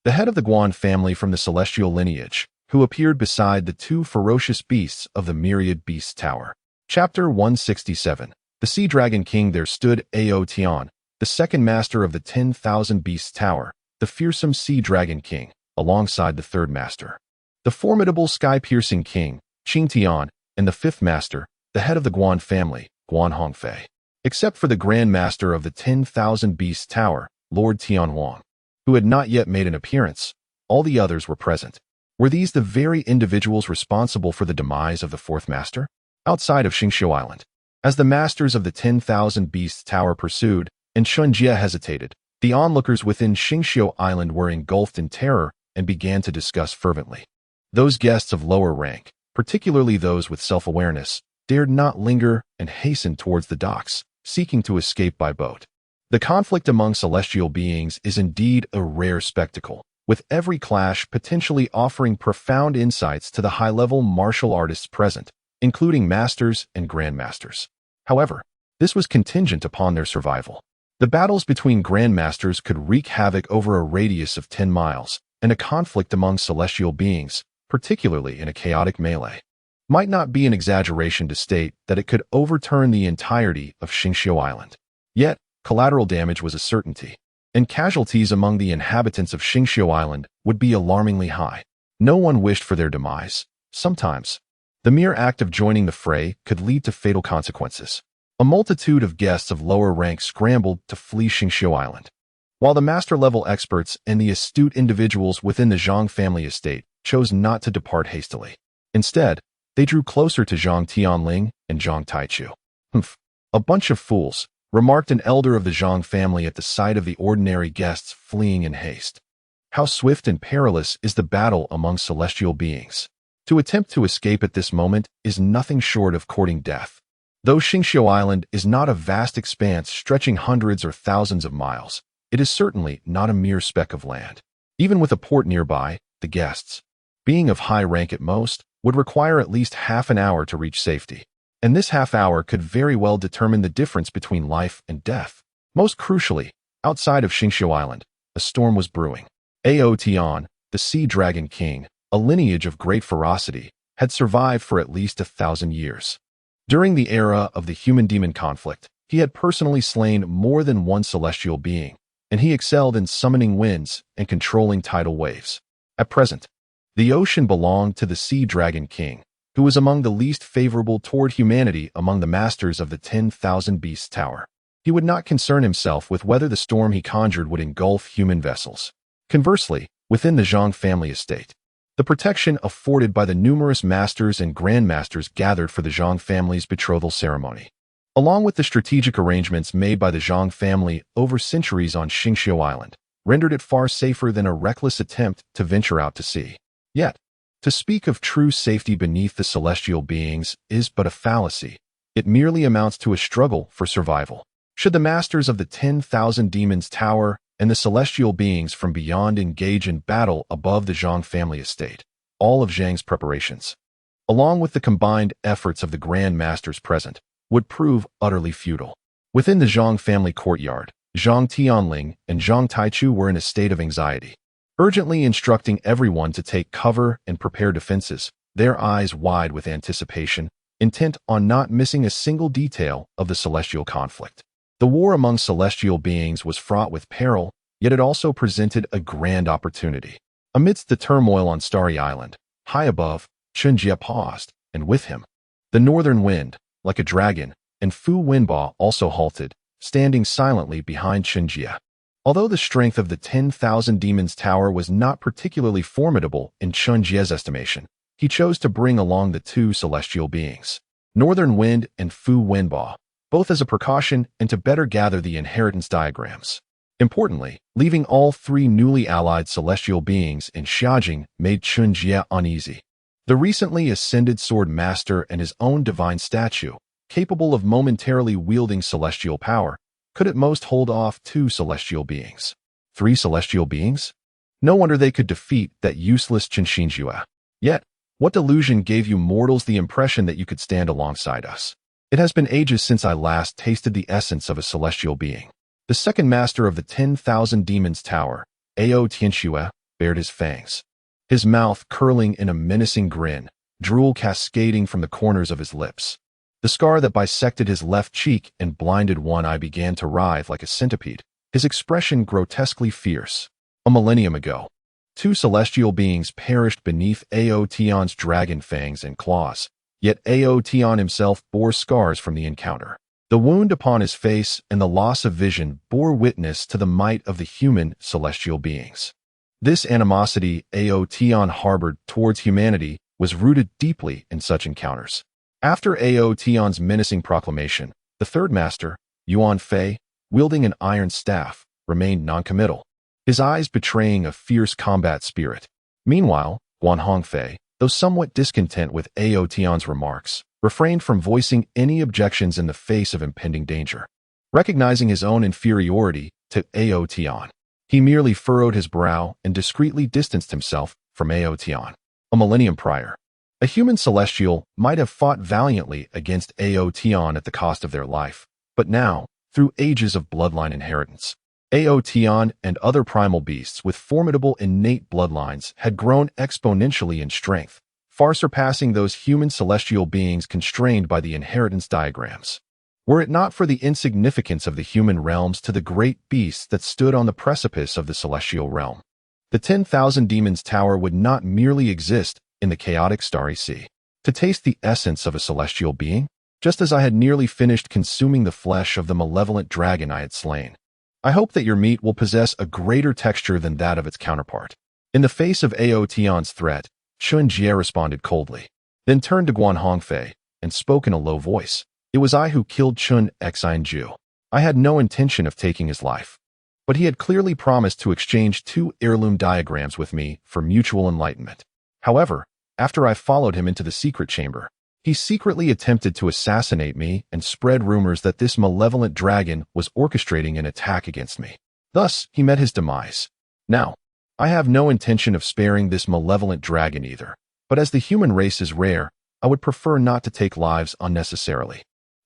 the head of the Guan family from the celestial lineage, who appeared beside the 2 ferocious beasts of the Myriad Beasts Tower. Chapter 167. The Sea Dragon King. There stood Ao Tian, the 2nd master of the 10,000 Beasts Tower, the fearsome Sea Dragon King, alongside the 3rd master, the formidable sky-piercing king, Qing Tian, and the 5th master, the head of the Guan family, Guan Hongfei. Except for the Grand Master of the 10,000 Beasts Tower, Lord Tian Huang, who had not yet made an appearance, all the others were present. Were these the very individuals responsible for the demise of the 4th master? Outside of Xingqiu Island, as the masters of the 10,000 Beasts Tower pursued, and Chen Jie hesitated, the onlookers within Xingqiu Island were engulfed in terror and began to discuss fervently. Those guests of lower rank, particularly those with self-awareness, dared not linger and hastened towards the docks, seeking to escape by boat. The conflict among celestial beings is indeed a rare spectacle, with every clash potentially offering profound insights to the high-level martial artists present, including masters and grandmasters. However, this was contingent upon their survival. The battles between grandmasters could wreak havoc over a radius of 10 miles, and a conflict among celestial beings, particularly in a chaotic melee, might not be an exaggeration to state that it could overturn the entirety of Xingqiu Island. Yet, collateral damage was a certainty, and casualties among the inhabitants of Xingqiu Island would be alarmingly high. No one wished for their demise. Sometimes, the mere act of joining the fray could lead to fatal consequences. A multitude of guests of lower rank scrambled to flee Xingqiu Island, while the master-level experts and the astute individuals within the Zhang family estate chose not to depart hastily. Instead, They drew closer to Zhang Tianling and Zhang Taichu. "Humph, a bunch of fools," remarked an elder of the Zhang family at the sight of the ordinary guests fleeing in haste. "How swift and perilous is the battle among celestial beings. To attempt to escape at this moment is nothing short of courting death." Though Xingqiu Island is not a vast expanse stretching hundreds or thousands of miles, it is certainly not a mere speck of land. Even with a port nearby, the guests, being of high rank at most, would require at least half an hour to reach safety. And this half hour could very well determine the difference between life and death. Most crucially, outside of Xingqiu Island, a storm was brewing. Ao Tian, the Sea Dragon King, a lineage of great ferocity, had survived for at least 1,000 years. During the era of the human-demon conflict, he had personally slain more than one celestial being, and he excelled in summoning winds and controlling tidal waves. At present, the ocean belonged to the Sea Dragon King, who was among the least favorable toward humanity among the masters of the 10,000 Beasts Tower. He would not concern himself with whether the storm he conjured would engulf human vessels. Conversely, within the Zhang family estate, the protection afforded by the numerous masters and grandmasters gathered for the Zhang family's betrothal ceremony, along with the strategic arrangements made by the Zhang family over centuries on Xingqiu Island, rendered it far safer than a reckless attempt to venture out to sea. Yet, to speak of true safety beneath the celestial beings is but a fallacy. It merely amounts to a struggle for survival. Should the masters of the 10,000 Demons Tower and the celestial beings from beyond engage in battle above the Zhang family estate, all of Zhang's preparations, along with the combined efforts of the Grand Masters present, would prove utterly futile. Within the Zhang family courtyard, Zhang Tianling and Zhang Taichu were in a state of anxiety, urgently instructing everyone to take cover and prepare defenses, their eyes wide with anticipation, intent on not missing a single detail of the celestial conflict. The war among celestial beings was fraught with peril, yet it also presented a grand opportunity. Amidst the turmoil on Starry Island, high above, Chen Jie paused, and with him, the northern wind, like a dragon, and Fu Wenba also halted, standing silently behind Chen Jie. Although the strength of the 10,000 Demons Tower was not particularly formidable in Chen Jie's estimation, he chose to bring along the two celestial beings, Northern Wind and Fu Wenba, both as a precaution and to better gather the inheritance diagrams. Importantly, leaving all three newly allied celestial beings in Xiajing made Chen Jie uneasy. The recently ascended sword master and his own divine statue, capable of momentarily wielding celestial power, could at most hold off two celestial beings. Three celestial beings? No wonder they could defeat that useless Chen Jie. Yet, what delusion gave you mortals the impression that you could stand alongside us? It has been ages since I last tasted the essence of a celestial being. The second master of the 10,000 Demons Tower, Ao Tianxue, bared his fangs, his mouth curling in a menacing grin, drool cascading from the corners of his lips. The scar that bisected his left cheek and blinded one eye began to writhe like a centipede, his expression grotesquely fierce. A millennium ago, two celestial beings perished beneath Ao Tian's dragon fangs and claws, yet Ao Tian himself bore scars from the encounter. The wound upon his face and the loss of vision bore witness to the might of the human celestial beings. This animosity Ao Tian harbored towards humanity was rooted deeply in such encounters. After Ao Tian's menacing proclamation, the third master, Yuan Fei, wielding an iron staff, remained noncommittal, his eyes betraying a fierce combat spirit. Meanwhile, Guan Hongfei, though somewhat discontent with Ao Tian's remarks, refrained from voicing any objections in the face of impending danger. Recognizing his own inferiority to Ao Tian, he merely furrowed his brow and discreetly distanced himself from Ao Tian. A millennium prior, a human celestial might have fought valiantly against Ao Tian at the cost of their life, but now, through ages of bloodline inheritance, Ao Tian and other primal beasts with formidable innate bloodlines had grown exponentially in strength, far surpassing those human celestial beings constrained by the inheritance diagrams. Were it not for the insignificance of the human realms to the great beasts that stood on the precipice of the celestial realm, the 10,000 Demons Tower would not merely exist in the chaotic starry sea. To taste the essence of a celestial being, just as I had nearly finished consuming the flesh of the malevolent dragon I had slain. I hope that your meat will possess a greater texture than that of its counterpart. In the face of Ao Tian's threat, Chen Jie responded coldly. then turned to Guan Hongfei and spoke in a low voice. It was I who killed Chen Jie. I had no intention of taking his life, but he had clearly promised to exchange 2 heirloom diagrams with me for mutual enlightenment. However, after I followed him into the secret chamber, he secretly attempted to assassinate me and spread rumors that this malevolent dragon was orchestrating an attack against me. Thus, he met his demise. Now, I have no intention of sparing this malevolent dragon either, but as the human race is rare, I would prefer not to take lives unnecessarily.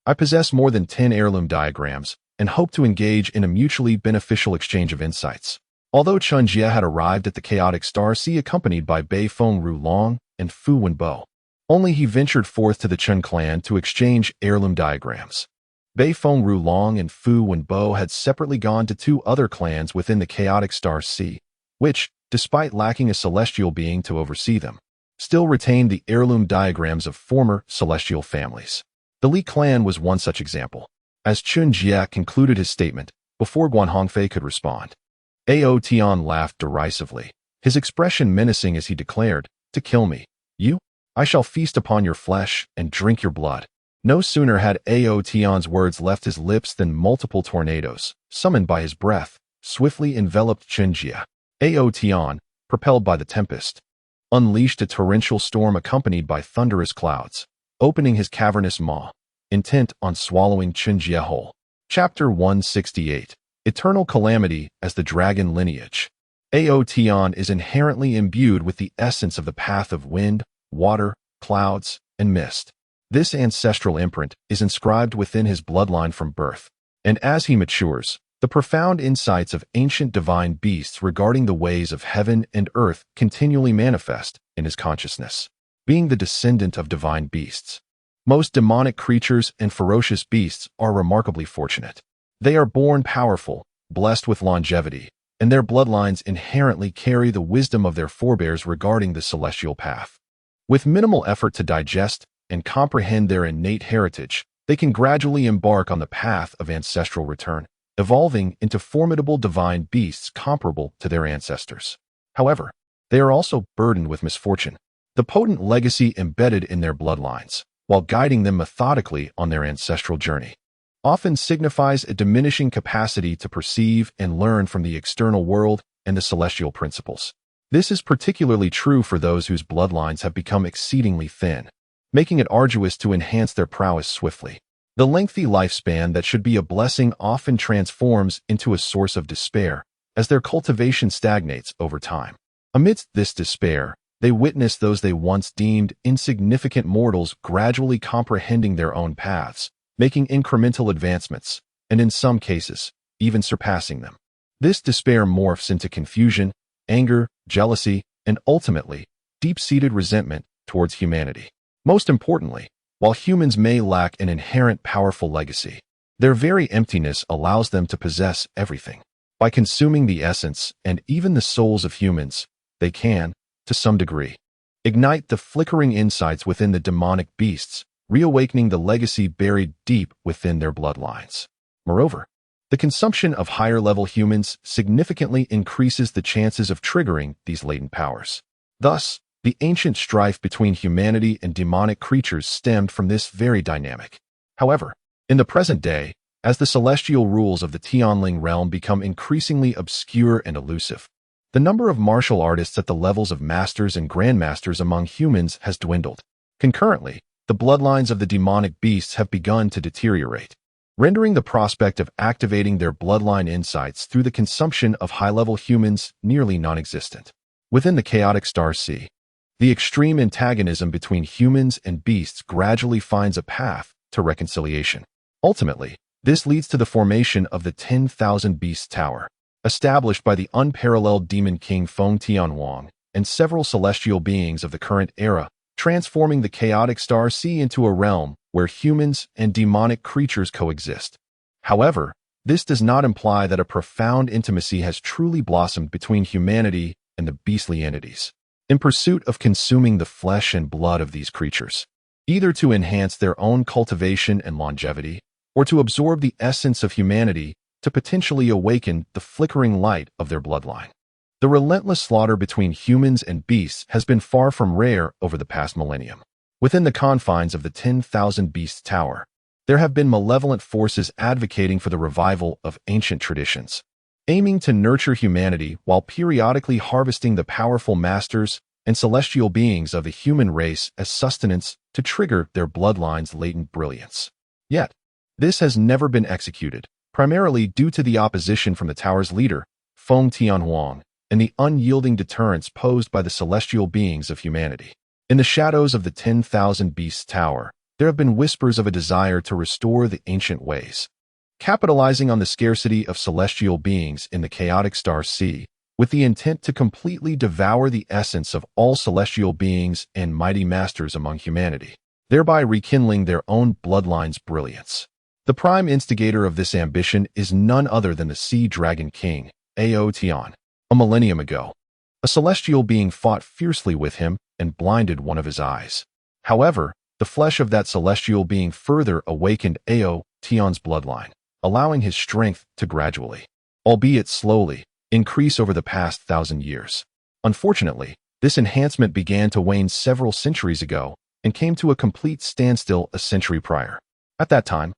I possess more than 10 heirloom diagrams and hope to engage in a mutually beneficial exchange of insights. Although Chen Jie had arrived at the chaotic Star Sea accompanied by Bei Feng Rulong and Fu Wenbo, only he ventured forth to the Chen clan to exchange heirloom diagrams. Bei Feng Rulong and Fu Wenbo had separately gone to 2 other clans within the chaotic Star Sea, which, despite lacking a celestial being to oversee them, still retained the heirloom diagrams of former celestial families. The Li clan was one such example. As Chen Jie concluded his statement, before Guan Hongfei could respond, Ao Tian laughed derisively, his expression menacing as he declared, "To kill me, you? I shall feast upon your flesh and drink your blood." No sooner had Ao Tian's words left his lips than multiple tornadoes, summoned by his breath, swiftly enveloped Chen Jie. Ao Tian, propelled by the tempest, unleashed a torrential storm accompanied by thunderous clouds, opening his cavernous maw, intent on swallowing Chen Jie whole. Chapter 168. Eternal Calamity as the Dragon Lineage. Ao Tian is inherently imbued with the essence of the path of wind, water, clouds, and mist. This ancestral imprint is inscribed within his bloodline from birth, and as he matures, the profound insights of ancient divine beasts regarding the ways of heaven and earth continually manifest in his consciousness. Being the descendant of divine beasts, most demonic creatures and ferocious beasts are remarkably fortunate. They are born powerful, blessed with longevity, and their bloodlines inherently carry the wisdom of their forebears regarding the celestial path. With minimal effort to digest and comprehend their innate heritage, they can gradually embark on the path of ancestral return, evolving into formidable divine beasts comparable to their ancestors. However, they are also burdened with misfortune, the potent legacy embedded in their bloodlines, while guiding them methodically on their ancestral journey, often signifies a diminishing capacity to perceive and learn from the external world and the celestial principles. This is particularly true for those whose bloodlines have become exceedingly thin, making it arduous to enhance their prowess swiftly. The lengthy lifespan that should be a blessing often transforms into a source of despair as their cultivation stagnates over time. Amidst this despair, they witness those they once deemed insignificant mortals gradually comprehending their own paths, making incremental advancements, and in some cases, even surpassing them. This despair morphs into confusion, anger, jealousy, and ultimately, deep-seated resentment towards humanity. Most importantly, while humans may lack an inherent powerful legacy, their very emptiness allows them to possess everything. By consuming the essence and even the souls of humans, they can, to some degree, ignite the flickering insights within the demonic beasts, reawakening the legacy buried deep within their bloodlines. Moreover, the consumption of higher-level humans significantly increases the chances of triggering these latent powers. Thus, the ancient strife between humanity and demonic creatures stemmed from this very dynamic. However, in the present day, as the celestial rules of the Tianling realm become increasingly obscure and elusive, the number of martial artists at the levels of masters and grandmasters among humans has dwindled. Concurrently, the bloodlines of the demonic beasts have begun to deteriorate, rendering the prospect of activating their bloodline insights through the consumption of high-level humans nearly non-existent. Within the chaotic Star Sea, the extreme antagonism between humans and beasts gradually finds a path to reconciliation. Ultimately, this leads to the formation of the 10,000 Beasts Tower, established by the unparalleled Demon King Feng Tianwang and several celestial beings of the current era, transforming the chaotic Star Sea into a realm where humans and demonic creatures coexist. However, this does not imply that a profound intimacy has truly blossomed between humanity and the beastly entities, in pursuit of consuming the flesh and blood of these creatures, either to enhance their own cultivation and longevity, or to absorb the essence of humanity to potentially awaken the flickering light of their bloodline. The relentless slaughter between humans and beasts has been far from rare over the past millennium. Within the confines of the 10,000 Beasts Tower, there have been malevolent forces advocating for the revival of ancient traditions, aiming to nurture humanity while periodically harvesting the powerful masters and celestial beings of the human race as sustenance to trigger their bloodline's latent brilliance. Yet, this has never been executed, primarily due to the opposition from the tower's leader, Feng Tianhuang, and the unyielding deterrence posed by the celestial beings of humanity. In the shadows of the 10,000 Beasts Tower, there have been whispers of a desire to restore the ancient ways. Capitalizing on the scarcity of celestial beings in the chaotic star sea, with the intent to completely devour the essence of all celestial beings and mighty masters among humanity, thereby rekindling their own bloodline's brilliance. The prime instigator of this ambition is none other than the Sea Dragon King, Ao Tian. A millennium ago, a celestial being fought fiercely with him and blinded one of his eyes. However, the flesh of that celestial being further awakened Ao Tian's bloodline, allowing his strength to gradually, albeit slowly, increase over the past 1,000 years. Unfortunately, this enhancement began to wane several centuries ago and came to a complete standstill a century prior. At that time,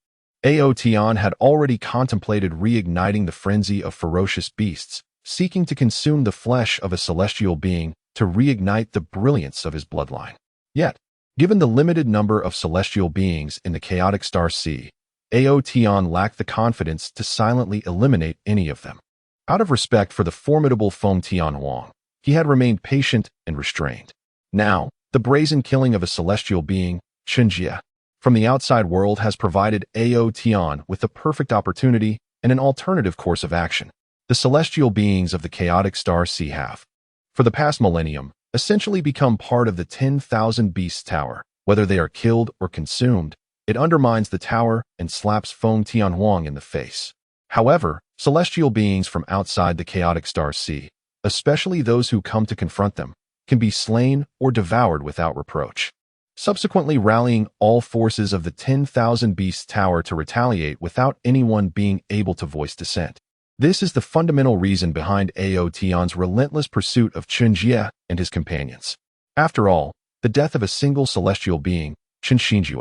Ao Tian had already contemplated reigniting the frenzy of ferocious beasts, seeking to consume the flesh of a celestial being to reignite the brilliance of his bloodline. Yet, given the limited number of celestial beings in the chaotic star sea, Ao Tian lacked the confidence to silently eliminate any of them. Out of respect for the formidable Feng Tianhuang, he had remained patient and restrained. Now, the brazen killing of a celestial being, Chen Jie, from the outside world has provided Ao Tian with the perfect opportunity and an alternative course of action. The celestial beings of the chaotic star sea have, for the past millennium, essentially become part of the 10,000 Beasts Tower. Whether they are killed or consumed, it undermines the tower and slaps Feng Tianhuang in the face. However, celestial beings from outside the chaotic star sea, especially those who come to confront them, can be slain or devoured without reproach, subsequently rallying all forces of the 10,000 Beasts Tower to retaliate without anyone being able to voice dissent. This is the fundamental reason behind Ao Tian's relentless pursuit of Chen Jie and his companions. After all, the death of a single celestial being, Chen Jie,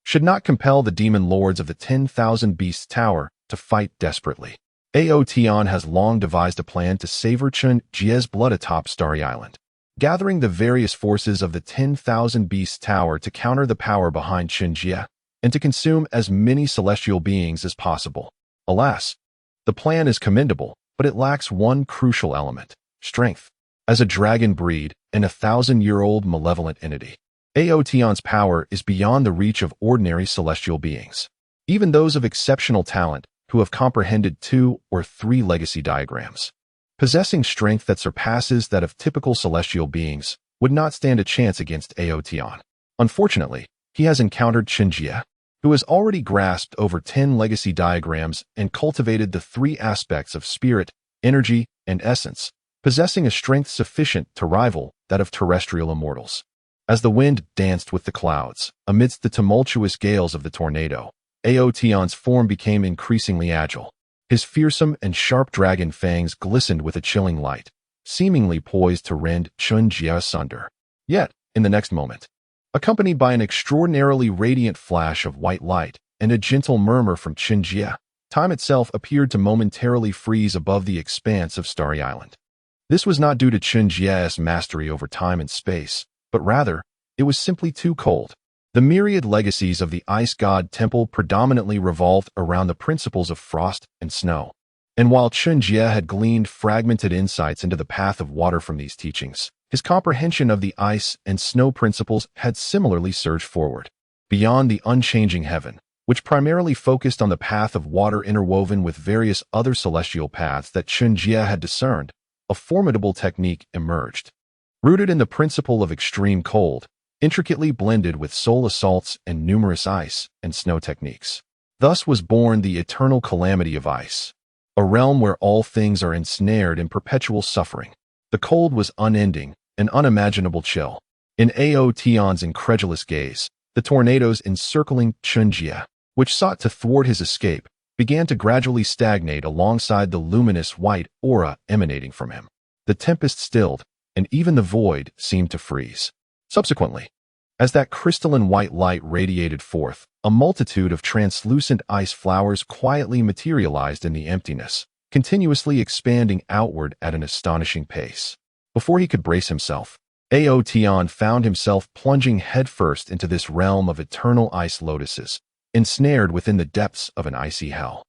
should not compel the demon lords of the 10,000 Beasts Tower to fight desperately. Ao Tian has long devised a plan to savor Chen Jie's blood atop Starry Island, gathering the various forces of the 10,000 Beasts Tower to counter the power behind Chen Jie and to consume as many celestial beings as possible. Alas, the plan is commendable, but it lacks one crucial element: strength. As a dragon breed and a 1,000-year-old malevolent entity, Ao Tian's power is beyond the reach of ordinary celestial beings. Even those of exceptional talent who have comprehended 2 or 3 legacy diagrams, possessing strength that surpasses that of typical celestial beings, would not stand a chance against Ao Tian. Unfortunately, he has encountered Chen Jie, who has already grasped over 10 legacy diagrams and cultivated the 3 aspects of spirit, energy, and essence, possessing a strength sufficient to rival that of terrestrial immortals. As the wind danced with the clouds, amidst the tumultuous gales of the tornado, Ao Tian's form became increasingly agile. His fearsome and sharp dragon fangs glistened with a chilling light, seemingly poised to rend Chen Jie asunder. Yet, in the next moment, accompanied by an extraordinarily radiant flash of white light and a gentle murmur from Chen Jie, time itself appeared to momentarily freeze above the expanse of Starry Island. This was not due to Chen Jie's mastery over time and space, but rather, it was simply too cold. The myriad legacies of the Ice God Temple predominantly revolved around the principles of frost and snow. And while Chen Jie had gleaned fragmented insights into the path of water from these teachings, his comprehension of the ice and snow principles had similarly surged forward. Beyond the unchanging heaven, which primarily focused on the path of water interwoven with various other celestial paths that Chen Jie had discerned, a formidable technique emerged. Rooted in the principle of extreme cold, intricately blended with soul assaults and numerous ice and snow techniques. Thus was born the eternal calamity of ice, a realm where all things are ensnared in perpetual suffering. The cold was unending, an unimaginable chill. In Ao Tian's incredulous gaze, the tornadoes encircling Chen Jie, which sought to thwart his escape, began to gradually stagnate alongside the luminous white aura emanating from him. The tempest stilled, and even the void seemed to freeze. Subsequently, As that crystalline white light radiated forth, a multitude of translucent ice flowers quietly materialized in the emptiness, continuously expanding outward at an astonishing pace. Before he could brace himself, Ao Tian found himself plunging headfirst into this realm of eternal ice lotuses, ensnared within the depths of an icy hell.